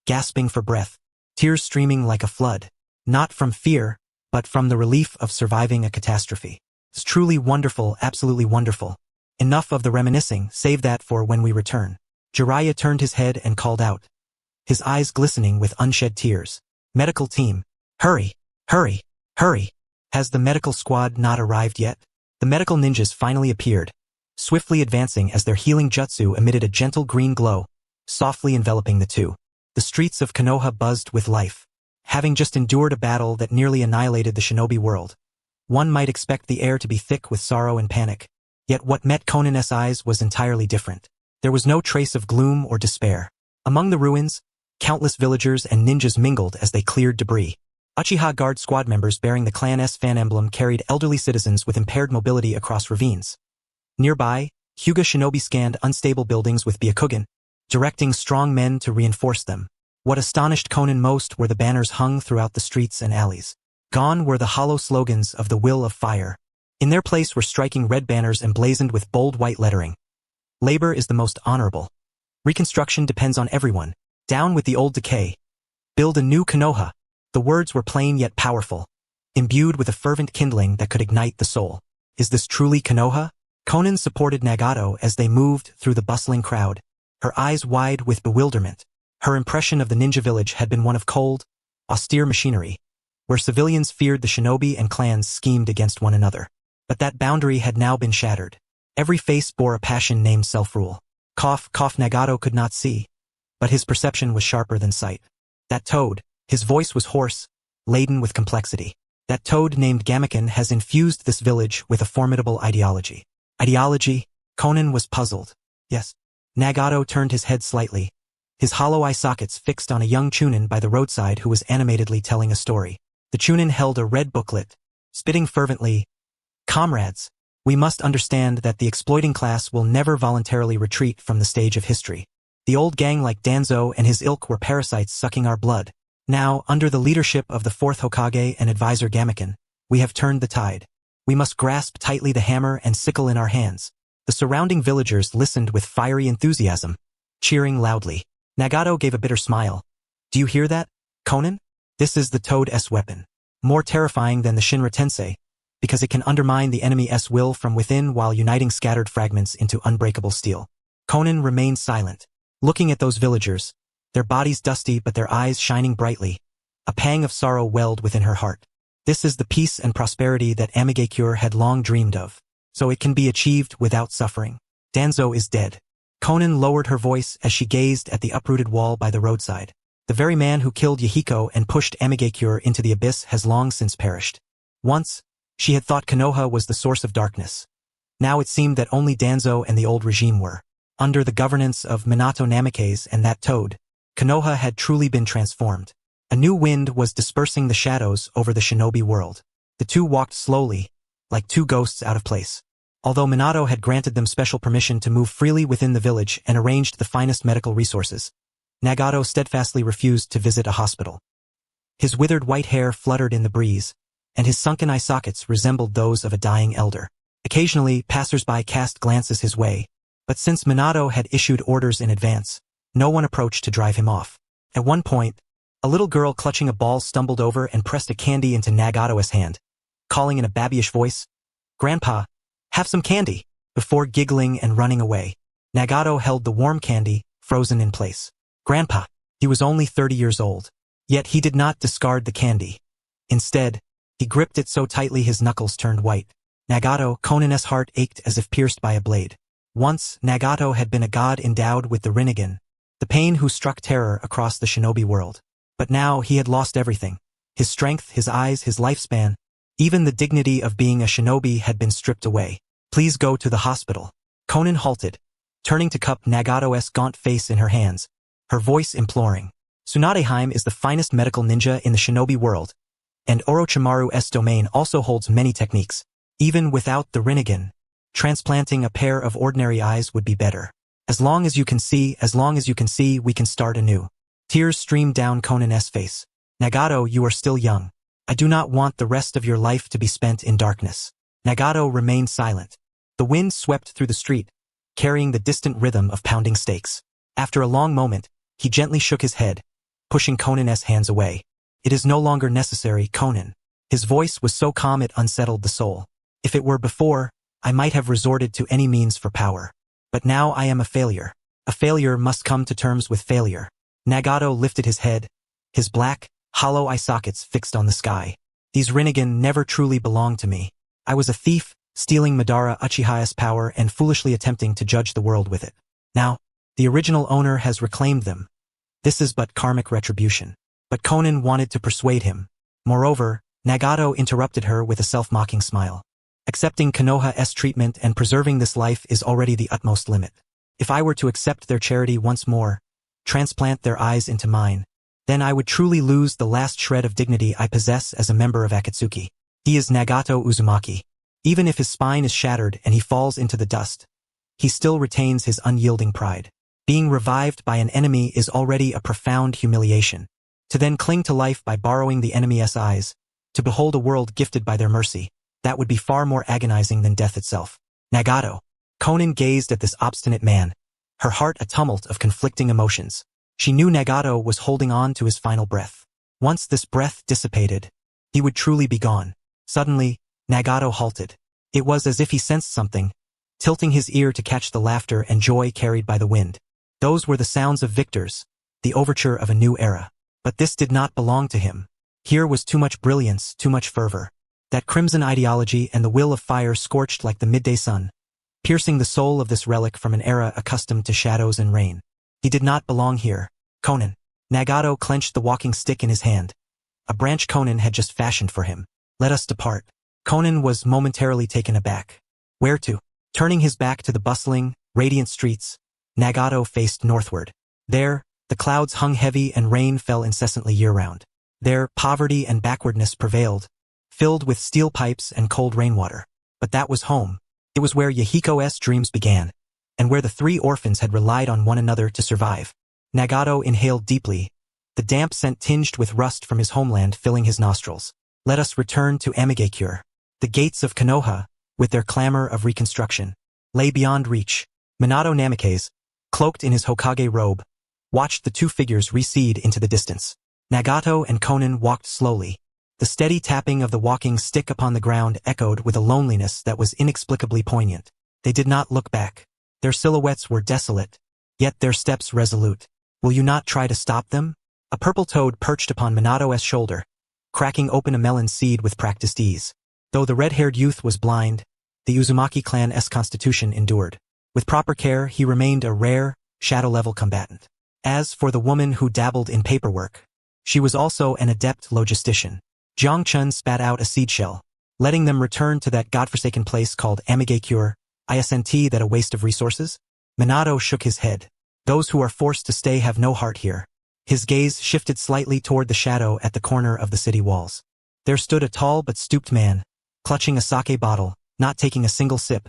gasping for breath, tears streaming like a flood, not from fear, but from the relief of surviving a catastrophe. It's truly wonderful, absolutely wonderful. Enough of the reminiscing, save that for when we return. Jiraiya turned his head and called out, his eyes glistening with unshed tears. Medical team, hurry, hurry, hurry. Has the medical squad not arrived yet? The medical ninjas finally appeared, swiftly advancing as their healing jutsu emitted a gentle green glow, softly enveloping the two. The streets of Konoha buzzed with life. Having just endured a battle that nearly annihilated the shinobi world, one might expect the air to be thick with sorrow and panic. Yet what met Konan's eyes was entirely different. There was no trace of gloom or despair. Among the ruins, countless villagers and ninjas mingled as they cleared debris. Uchiha Guard squad members bearing the clan's fan emblem carried elderly citizens with impaired mobility across ravines. Nearby, Hyuga shinobi scanned unstable buildings with Byakugan, directing strong men to reinforce them. What astonished Konan most were the banners hung throughout the streets and alleys. Gone were the hollow slogans of the will of fire. In their place were striking red banners emblazoned with bold white lettering. Labor is the most honorable. Reconstruction depends on everyone. Down with the old decay. Build a new Konoha. The words were plain yet powerful, imbued with a fervent kindling that could ignite the soul. Is this truly Konoha? Konan supported Nagato as they moved through the bustling crowd, her eyes wide with bewilderment. Her impression of the ninja village had been one of cold, austere machinery, where civilians feared the shinobi and clans schemed against one another. But that boundary had now been shattered. Every face bore a passion named self-rule. Cough, Nagato could not see, but his perception was sharper than sight. That toad, his voice was hoarse, laden with complexity. That toad named Gamaken has infused this village with a formidable ideology. Ideology? Konan was puzzled. Yes. Nagato turned his head slightly, his hollow eye sockets fixed on a young chunin by the roadside who was animatedly telling a story. The chunin held a red booklet, spitting fervently, "Comrades, we must understand that the exploiting class will never voluntarily retreat from the stage of history. The old gang like Danzo and his ilk were parasites sucking our blood. Now, under the leadership of the fourth Hokage and advisor Gamaken, we have turned the tide. We must grasp tightly the hammer and sickle in our hands." The surrounding villagers listened with fiery enthusiasm, cheering loudly. Nagato gave a bitter smile. "Do you hear that, Konan? This is the Toad's weapon. More terrifying than the Shinra Tensei, because it can undermine the enemy's will from within while uniting scattered fragments into unbreakable steel." Konan remained silent, looking at those villagers, their bodies dusty but their eyes shining brightly. A pang of sorrow welled within her heart. This is the peace and prosperity that Amigakure had long dreamed of. So it can be achieved without suffering. Danzo is dead. Konan lowered her voice as she gazed at the uprooted wall by the roadside. The very man who killed Yahiko and pushed Amigakure into the abyss has long since perished. Once, she had thought Konoha was the source of darkness. Now it seemed that only Danzo and the old regime were. Under the governance of Minato Namikaze and that toad, Konoha had truly been transformed. A new wind was dispersing the shadows over the shinobi world. The two walked slowly, like two ghosts out of place. Although Minato had granted them special permission to move freely within the village and arranged the finest medical resources, Nagato steadfastly refused to visit a hospital. His withered white hair fluttered in the breeze, and his sunken eye sockets resembled those of a dying elder. Occasionally, passers-by cast glances his way, but since Minato had issued orders in advance, no one approached to drive him off. At one point, a little girl clutching a ball stumbled over and pressed a candy into Nagato's hand, calling in a babyish voice, "Grandpa, have some candy," before giggling and running away. Nagato held the warm candy, frozen in place. Grandpa. He was only 30 years old. Yet he did not discard the candy. Instead, he gripped it so tightly his knuckles turned white. Nagato, Konan's heart ached as if pierced by a blade. Once, Nagato had been a god endowed with the Rinnegan, the pain who struck terror across the shinobi world. But now he had lost everything. His strength, his eyes, his lifespan, even the dignity of being a shinobi had been stripped away. "Please go to the hospital." Konan halted, turning to cup Nagato's gaunt face in her hands, her voice imploring. Tsunadeheim is the finest medical ninja in the shinobi world, and Orochimaru's domain also holds many techniques. Even without the Rinnegan, transplanting a pair of ordinary eyes would be better. As long as you can see, we can start anew. Tears streamed down Konan's face. "Nagato, you are still young. I do not want the rest of your life to be spent in darkness." Nagato remained silent. The wind swept through the street, carrying the distant rhythm of pounding stakes. After a long moment, he gently shook his head, pushing Konan's hands away. "It is no longer necessary, Konan." His voice was so calm it unsettled the soul. "If it were before, I might have resorted to any means for power. But now I am a failure. A failure must come to terms with failure." Nagato lifted his head, his black, hollow eye sockets fixed on the sky. "These Rinnegan never truly belonged to me. I was a thief, stealing Madara Uchiha's power and foolishly attempting to judge the world with it. Now, the original owner has reclaimed them. This is but karmic retribution." But Konan wanted to persuade him. Moreover, Nagato interrupted her with a self-mocking smile. "Accepting Konoha's treatment and preserving this life is already the utmost limit. If I were to accept their charity once more, transplant their eyes into mine, then I would truly lose the last shred of dignity I possess as a member of Akatsuki. He is Nagato Uzumaki. Even if his spine is shattered and he falls into the dust, he still retains his unyielding pride. Being revived by an enemy is already a profound humiliation. To then cling to life by borrowing the enemy's eyes, to behold a world gifted by their mercy, that would be far more agonizing than death itself. Nagato. Conan gazed at this obstinate man, her heart a tumult of conflicting emotions. She knew Nagato was holding on to his final breath. Once this breath dissipated, he would truly be gone. Suddenly, Nagato halted. It was as if he sensed something, tilting his ear to catch the laughter and joy carried by the wind. Those were the sounds of victors, the overture of a new era. But this did not belong to him. Here was too much brilliance, too much fervor. That crimson ideology and the will of fire scorched like the midday sun, piercing the soul of this relic from an era accustomed to shadows and rain. He did not belong here. Conan. Nagato clenched the walking stick in his hand. A branch Conan had just fashioned for him. Let us depart. Conan was momentarily taken aback. Where to? Turning his back to the bustling, radiant streets, Nagato faced northward. There, the clouds hung heavy and rain fell incessantly year-round. There, poverty and backwardness prevailed, filled with steel pipes and cold rainwater. But that was home. It was where Yahiko's dreams began, and where the three orphans had relied on one another to survive. Nagato inhaled deeply, the damp scent tinged with rust from his homeland filling his nostrils. Let us return to Amigakure. The gates of Konoha, with their clamor of reconstruction, lay beyond reach. Minato Namikaze, cloaked in his Hokage robe, watched the two figures recede into the distance. Nagato and Conan walked slowly. The steady tapping of the walking stick upon the ground echoed with a loneliness that was inexplicably poignant. They did not look back. Their silhouettes were desolate, yet their steps resolute. Will you not try to stop them? A purple toad perched upon Minato's shoulder, cracking open a melon seed with practiced ease. Though the red-haired youth was blind, the Uzumaki clan's constitution endured. With proper care, he remained a rare, shadow-level combatant. As for the woman who dabbled in paperwork, she was also an adept logistician. Jiang Chun spat out a seed shell, letting them return to that godforsaken place called Amigakure. Isn't that a waste of resources? Minato shook his head. Those who are forced to stay have no heart here. His gaze shifted slightly toward the shadow at the corner of the city walls. There stood a tall but stooped man, clutching a sake bottle, not taking a single sip,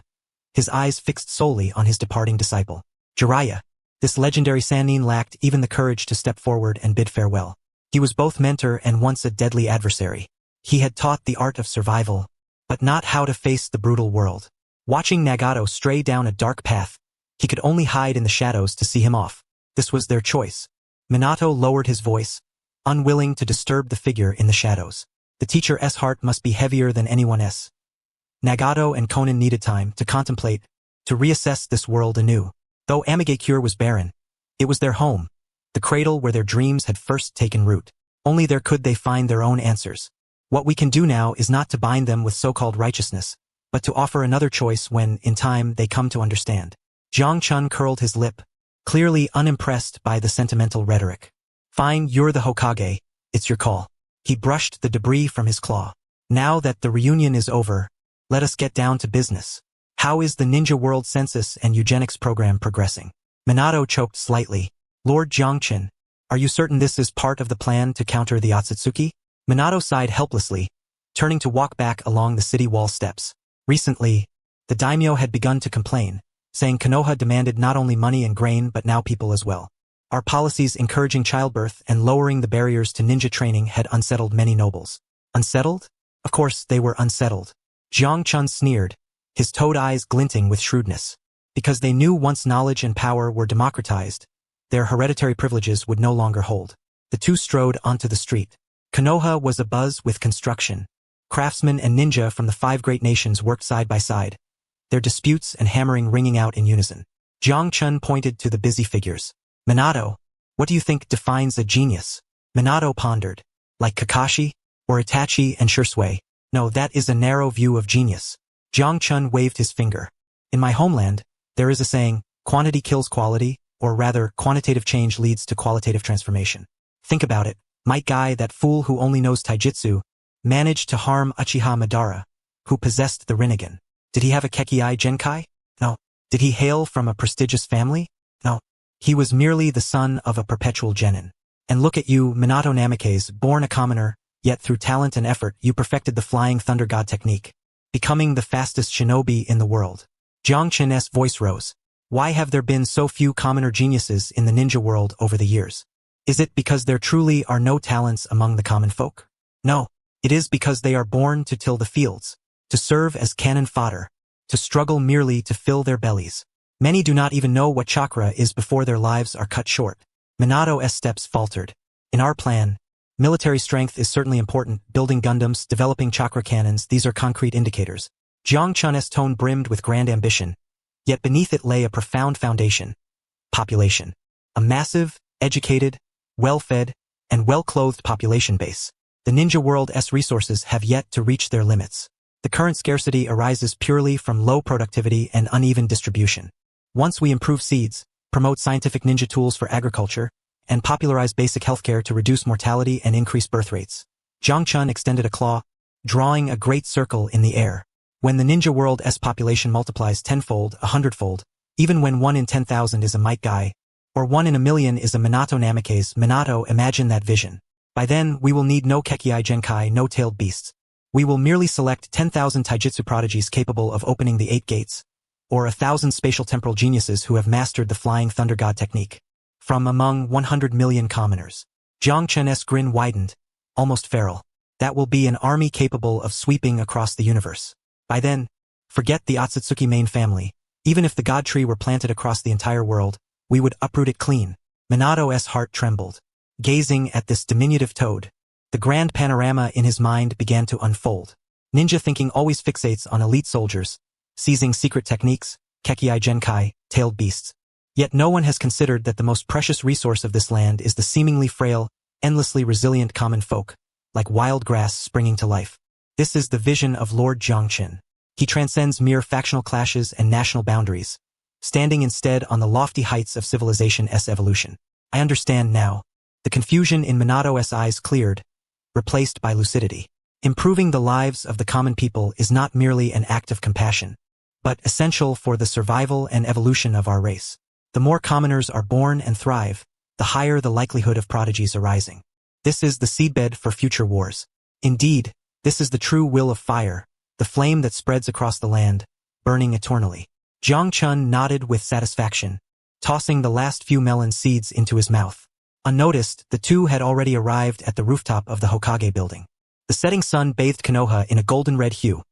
his eyes fixed solely on his departing disciple. Jiraiya. This legendary Sannin lacked even the courage to step forward and bid farewell. He was both mentor and once a deadly adversary. He had taught the art of survival, but not how to face the brutal world. Watching Nagato stray down a dark path, he could only hide in the shadows to see him off. This was their choice. Minato lowered his voice, unwilling to disturb the figure in the shadows. The teacher's heart must be heavier than anyone's. Nagato and Conan needed time to contemplate, to reassess this world anew. Though Amigakure was barren, it was their home, the cradle where their dreams had first taken root. Only there could they find their own answers. What we can do now is not to bind them with so-called righteousness, but to offer another choice when, in time, they come to understand. Jiang Chun curled his lip, clearly unimpressed by the sentimental rhetoric. Fine, you're the Hokage, it's your call. He brushed the debris from his claw. Now that the reunion is over, let us get down to business. How is the Ninja World Census and Eugenics program progressing? Minato choked slightly. Lord Jiangchen, are you certain this is part of the plan to counter the Otsutsuki? Minato sighed helplessly, turning to walk back along the city wall steps. Recently, the daimyo had begun to complain, saying Konoha demanded not only money and grain but now people as well. Our policies encouraging childbirth and lowering the barriers to ninja training had unsettled many nobles. Unsettled? Of course they were unsettled. Jiang Chun sneered, his toad eyes glinting with shrewdness. Because they knew once knowledge and power were democratized, their hereditary privileges would no longer hold. The two strode onto the street. Konoha was abuzz with construction. Craftsmen and ninja from the 5 great nations worked side by side, their disputes and hammering ringing out in unison. Jiang Chun pointed to the busy figures. Minato, what do you think defines a genius? Minato pondered. Like Kakashi? Or Itachi and Shisui? No, that is a narrow view of genius. Jiang Chun waved his finger. In my homeland, there is a saying, quantity kills quality, or rather, quantitative change leads to qualitative transformation. Think about it. Might Guy, that fool who only knows taijutsu, managed to harm Uchiha Madara, who possessed the Rinnegan. Did he have a Kekkei Genkai? No. Did he hail from a prestigious family? No. He was merely the son of a perpetual genin. And look at you, Minato Namikaze, born a commoner, yet through talent and effort you perfected the flying thunder god technique, becoming the fastest shinobi in the world. Jiang Chen's voice rose. Why have there been so few commoner geniuses in the ninja world over the years? Is it because there truly are no talents among the common folk? No, it is because they are born to till the fields, to serve as cannon fodder, to struggle merely to fill their bellies. Many do not even know what chakra is before their lives are cut short. Minato's steps faltered. In our plan, military strength is certainly important, building Gundams, developing chakra cannons, these are concrete indicators. Jiang Chun's tone brimmed with grand ambition, yet beneath it lay a profound foundation. Population. A massive, educated, well-fed, and well-clothed population base. The ninja world's resources have yet to reach their limits. The current scarcity arises purely from low productivity and uneven distribution. Once we improve seeds, promote scientific ninja tools for agriculture, and popularize basic healthcare to reduce mortality and increase birth rates. Jiang Chun extended a claw, drawing a great circle in the air. When the ninja world's population multiplies tenfold, 100-fold, even when 1 in 10,000 is a might guy, or 1 in a million is a Minato Namikaze, Minato, imagine that vision. By then, we will need no Kekei Genkai, no tailed beasts. We will merely select 10,000 taijutsu prodigies capable of opening the 8 gates, or 1,000 spatial temporal geniuses who have mastered the flying thunder god technique. From among 100 million commoners. Jiang Chun's grin widened, almost feral. That will be an army capable of sweeping across the universe. By then, forget the Otsutsuki main family. Even if the god tree were planted across the entire world, we would uproot it clean. Minato's heart trembled. Gazing at this diminutive toad, the grand panorama in his mind began to unfold. Ninja thinking always fixates on elite soldiers, seizing secret techniques, Kekei Genkai, tailed beasts. Yet no one has considered that the most precious resource of this land is the seemingly frail, endlessly resilient common folk, like wild grass springing to life. This is the vision of Lord Jiangqin. He transcends mere factional clashes and national boundaries, standing instead on the lofty heights of civilization's evolution. I understand now. The confusion in Minato's eyes cleared, replaced by lucidity. Improving the lives of the common people is not merely an act of compassion, but essential for the survival and evolution of our race. The more commoners are born and thrive, the higher the likelihood of prodigies arising. This is the seedbed for future wars. Indeed, this is the true will of fire, the flame that spreads across the land, burning eternally. Jiang Chun nodded with satisfaction, tossing the last few melon seeds into his mouth. Unnoticed, the two had already arrived at the rooftop of the Hokage building. The setting sun bathed Konoha in a golden-red hue.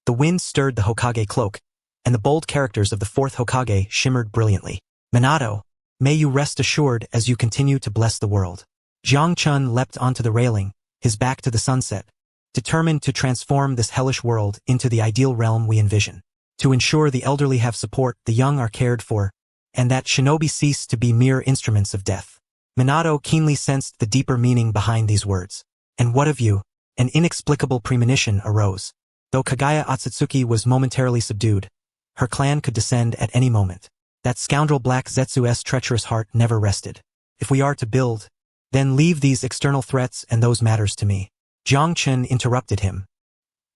The wind stirred the Hokage cloak, and the bold characters of the fourth Hokage shimmered brilliantly. Minato, may you rest assured as you continue to bless the world. Jiang Chun leapt onto the railing, his back to the sunset, determined to transform this hellish world into the ideal realm we envision. To ensure the elderly have support, the young are cared for, and that shinobi cease to be mere instruments of death. Minato keenly sensed the deeper meaning behind these words. And what of you? An inexplicable premonition arose. Though Kaguya Otsutsuki was momentarily subdued, her clan could descend at any moment. That scoundrel Black Zetsu's treacherous heart never rested. If we are to build, then leave these external threats and those matters to me. Jiang Chun interrupted him.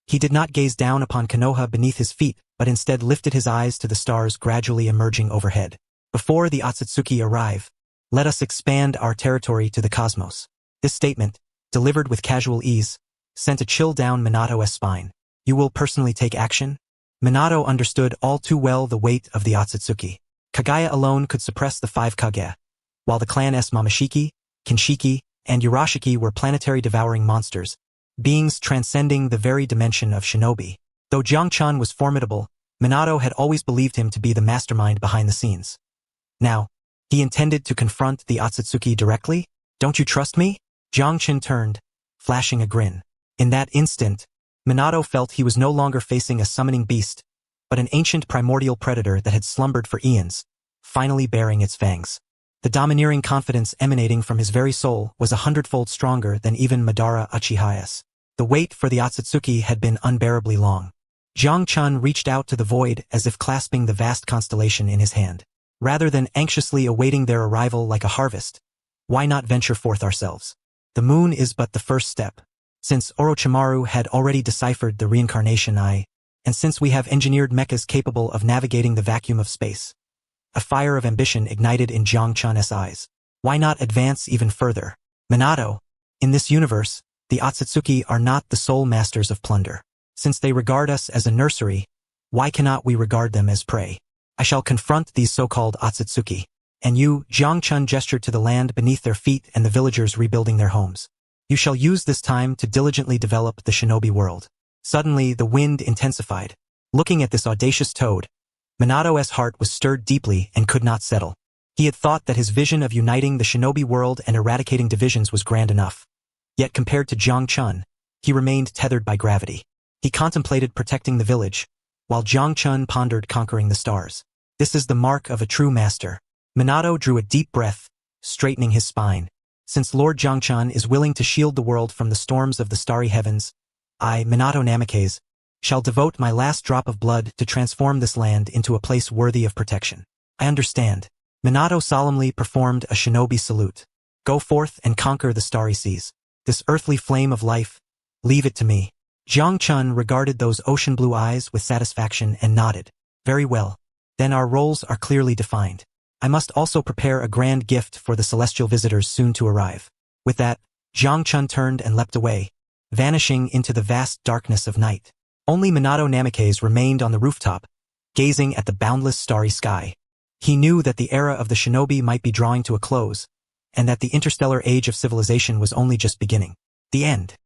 He did not gaze down upon Konoha beneath his feet, but instead lifted his eyes to the stars gradually emerging overhead. Before the Otsutsuki arrive, let us expand our territory to the cosmos. This statement, delivered with casual ease, sent a chill down Minato's spine. You will personally take action? Minato understood all too well the weight of the Otsutsuki. Kaguya alone could suppress the 5 Kage, while the clan's Momoshiki, Kinshiki, and Urashiki were planetary devouring monsters, beings transcending the very dimension of shinobi. Though Jiang Chun was formidable, Minato had always believed him to be the mastermind behind the scenes. Now, he intended to confront the Otsutsuki directly? Don't you trust me? Jiang Chun turned, flashing a grin. In that instant, Minato felt he was no longer facing a summoning beast, but an ancient primordial predator that had slumbered for eons, finally baring its fangs. The domineering confidence emanating from his very soul was 100-fold stronger than even Madara Uchiha's. The wait for the Otsutsuki had been unbearably long. Jiang Chun reached out to the void as if clasping the vast constellation in his hand. Rather than anxiously awaiting their arrival like a harvest, why not venture forth ourselves? The moon is but the first step. Since Orochimaru had already deciphered the reincarnation eye, and since we have engineered mechas capable of navigating the vacuum of space, a fire of ambition ignited in Jiang Chun's eyes. Why not advance even further? Minato, in this universe, the Otsutsuki are not the sole masters of plunder. Since they regard us as a nursery, why cannot we regard them as prey? I shall confront these so-called Otsutsuki. And you, Jiang Chun gestured to the land beneath their feet and the villagers rebuilding their homes. You shall use this time to diligently develop the shinobi world. Suddenly, the wind intensified. Looking at this audacious toad, Minato's heart was stirred deeply and could not settle. He had thought that his vision of uniting the shinobi world and eradicating divisions was grand enough. Yet compared to Jiang Chun, he remained tethered by gravity. He contemplated protecting the village, while Jiang Chun pondered conquering the stars. This is the mark of a true master. Minato drew a deep breath, straightening his spine. Since Lord Jiang Chun is willing to shield the world from the storms of the starry heavens, I, Minato Namikaze, shall devote my last drop of blood to transform this land into a place worthy of protection. I understand. Minato solemnly performed a shinobi salute. Go forth and conquer the starry seas. This earthly flame of life, leave it to me. Jiang Chun regarded those ocean blue eyes with satisfaction and nodded. Very well. Then our roles are clearly defined. I must also prepare a grand gift for the celestial visitors soon to arrive. With that, Jiang Chun turned and leapt away, vanishing into the vast darkness of night. Only Minato Namikaze remained on the rooftop, gazing at the boundless starry sky. He knew that the era of the shinobi might be drawing to a close, and that the interstellar age of civilization was only just beginning. The end.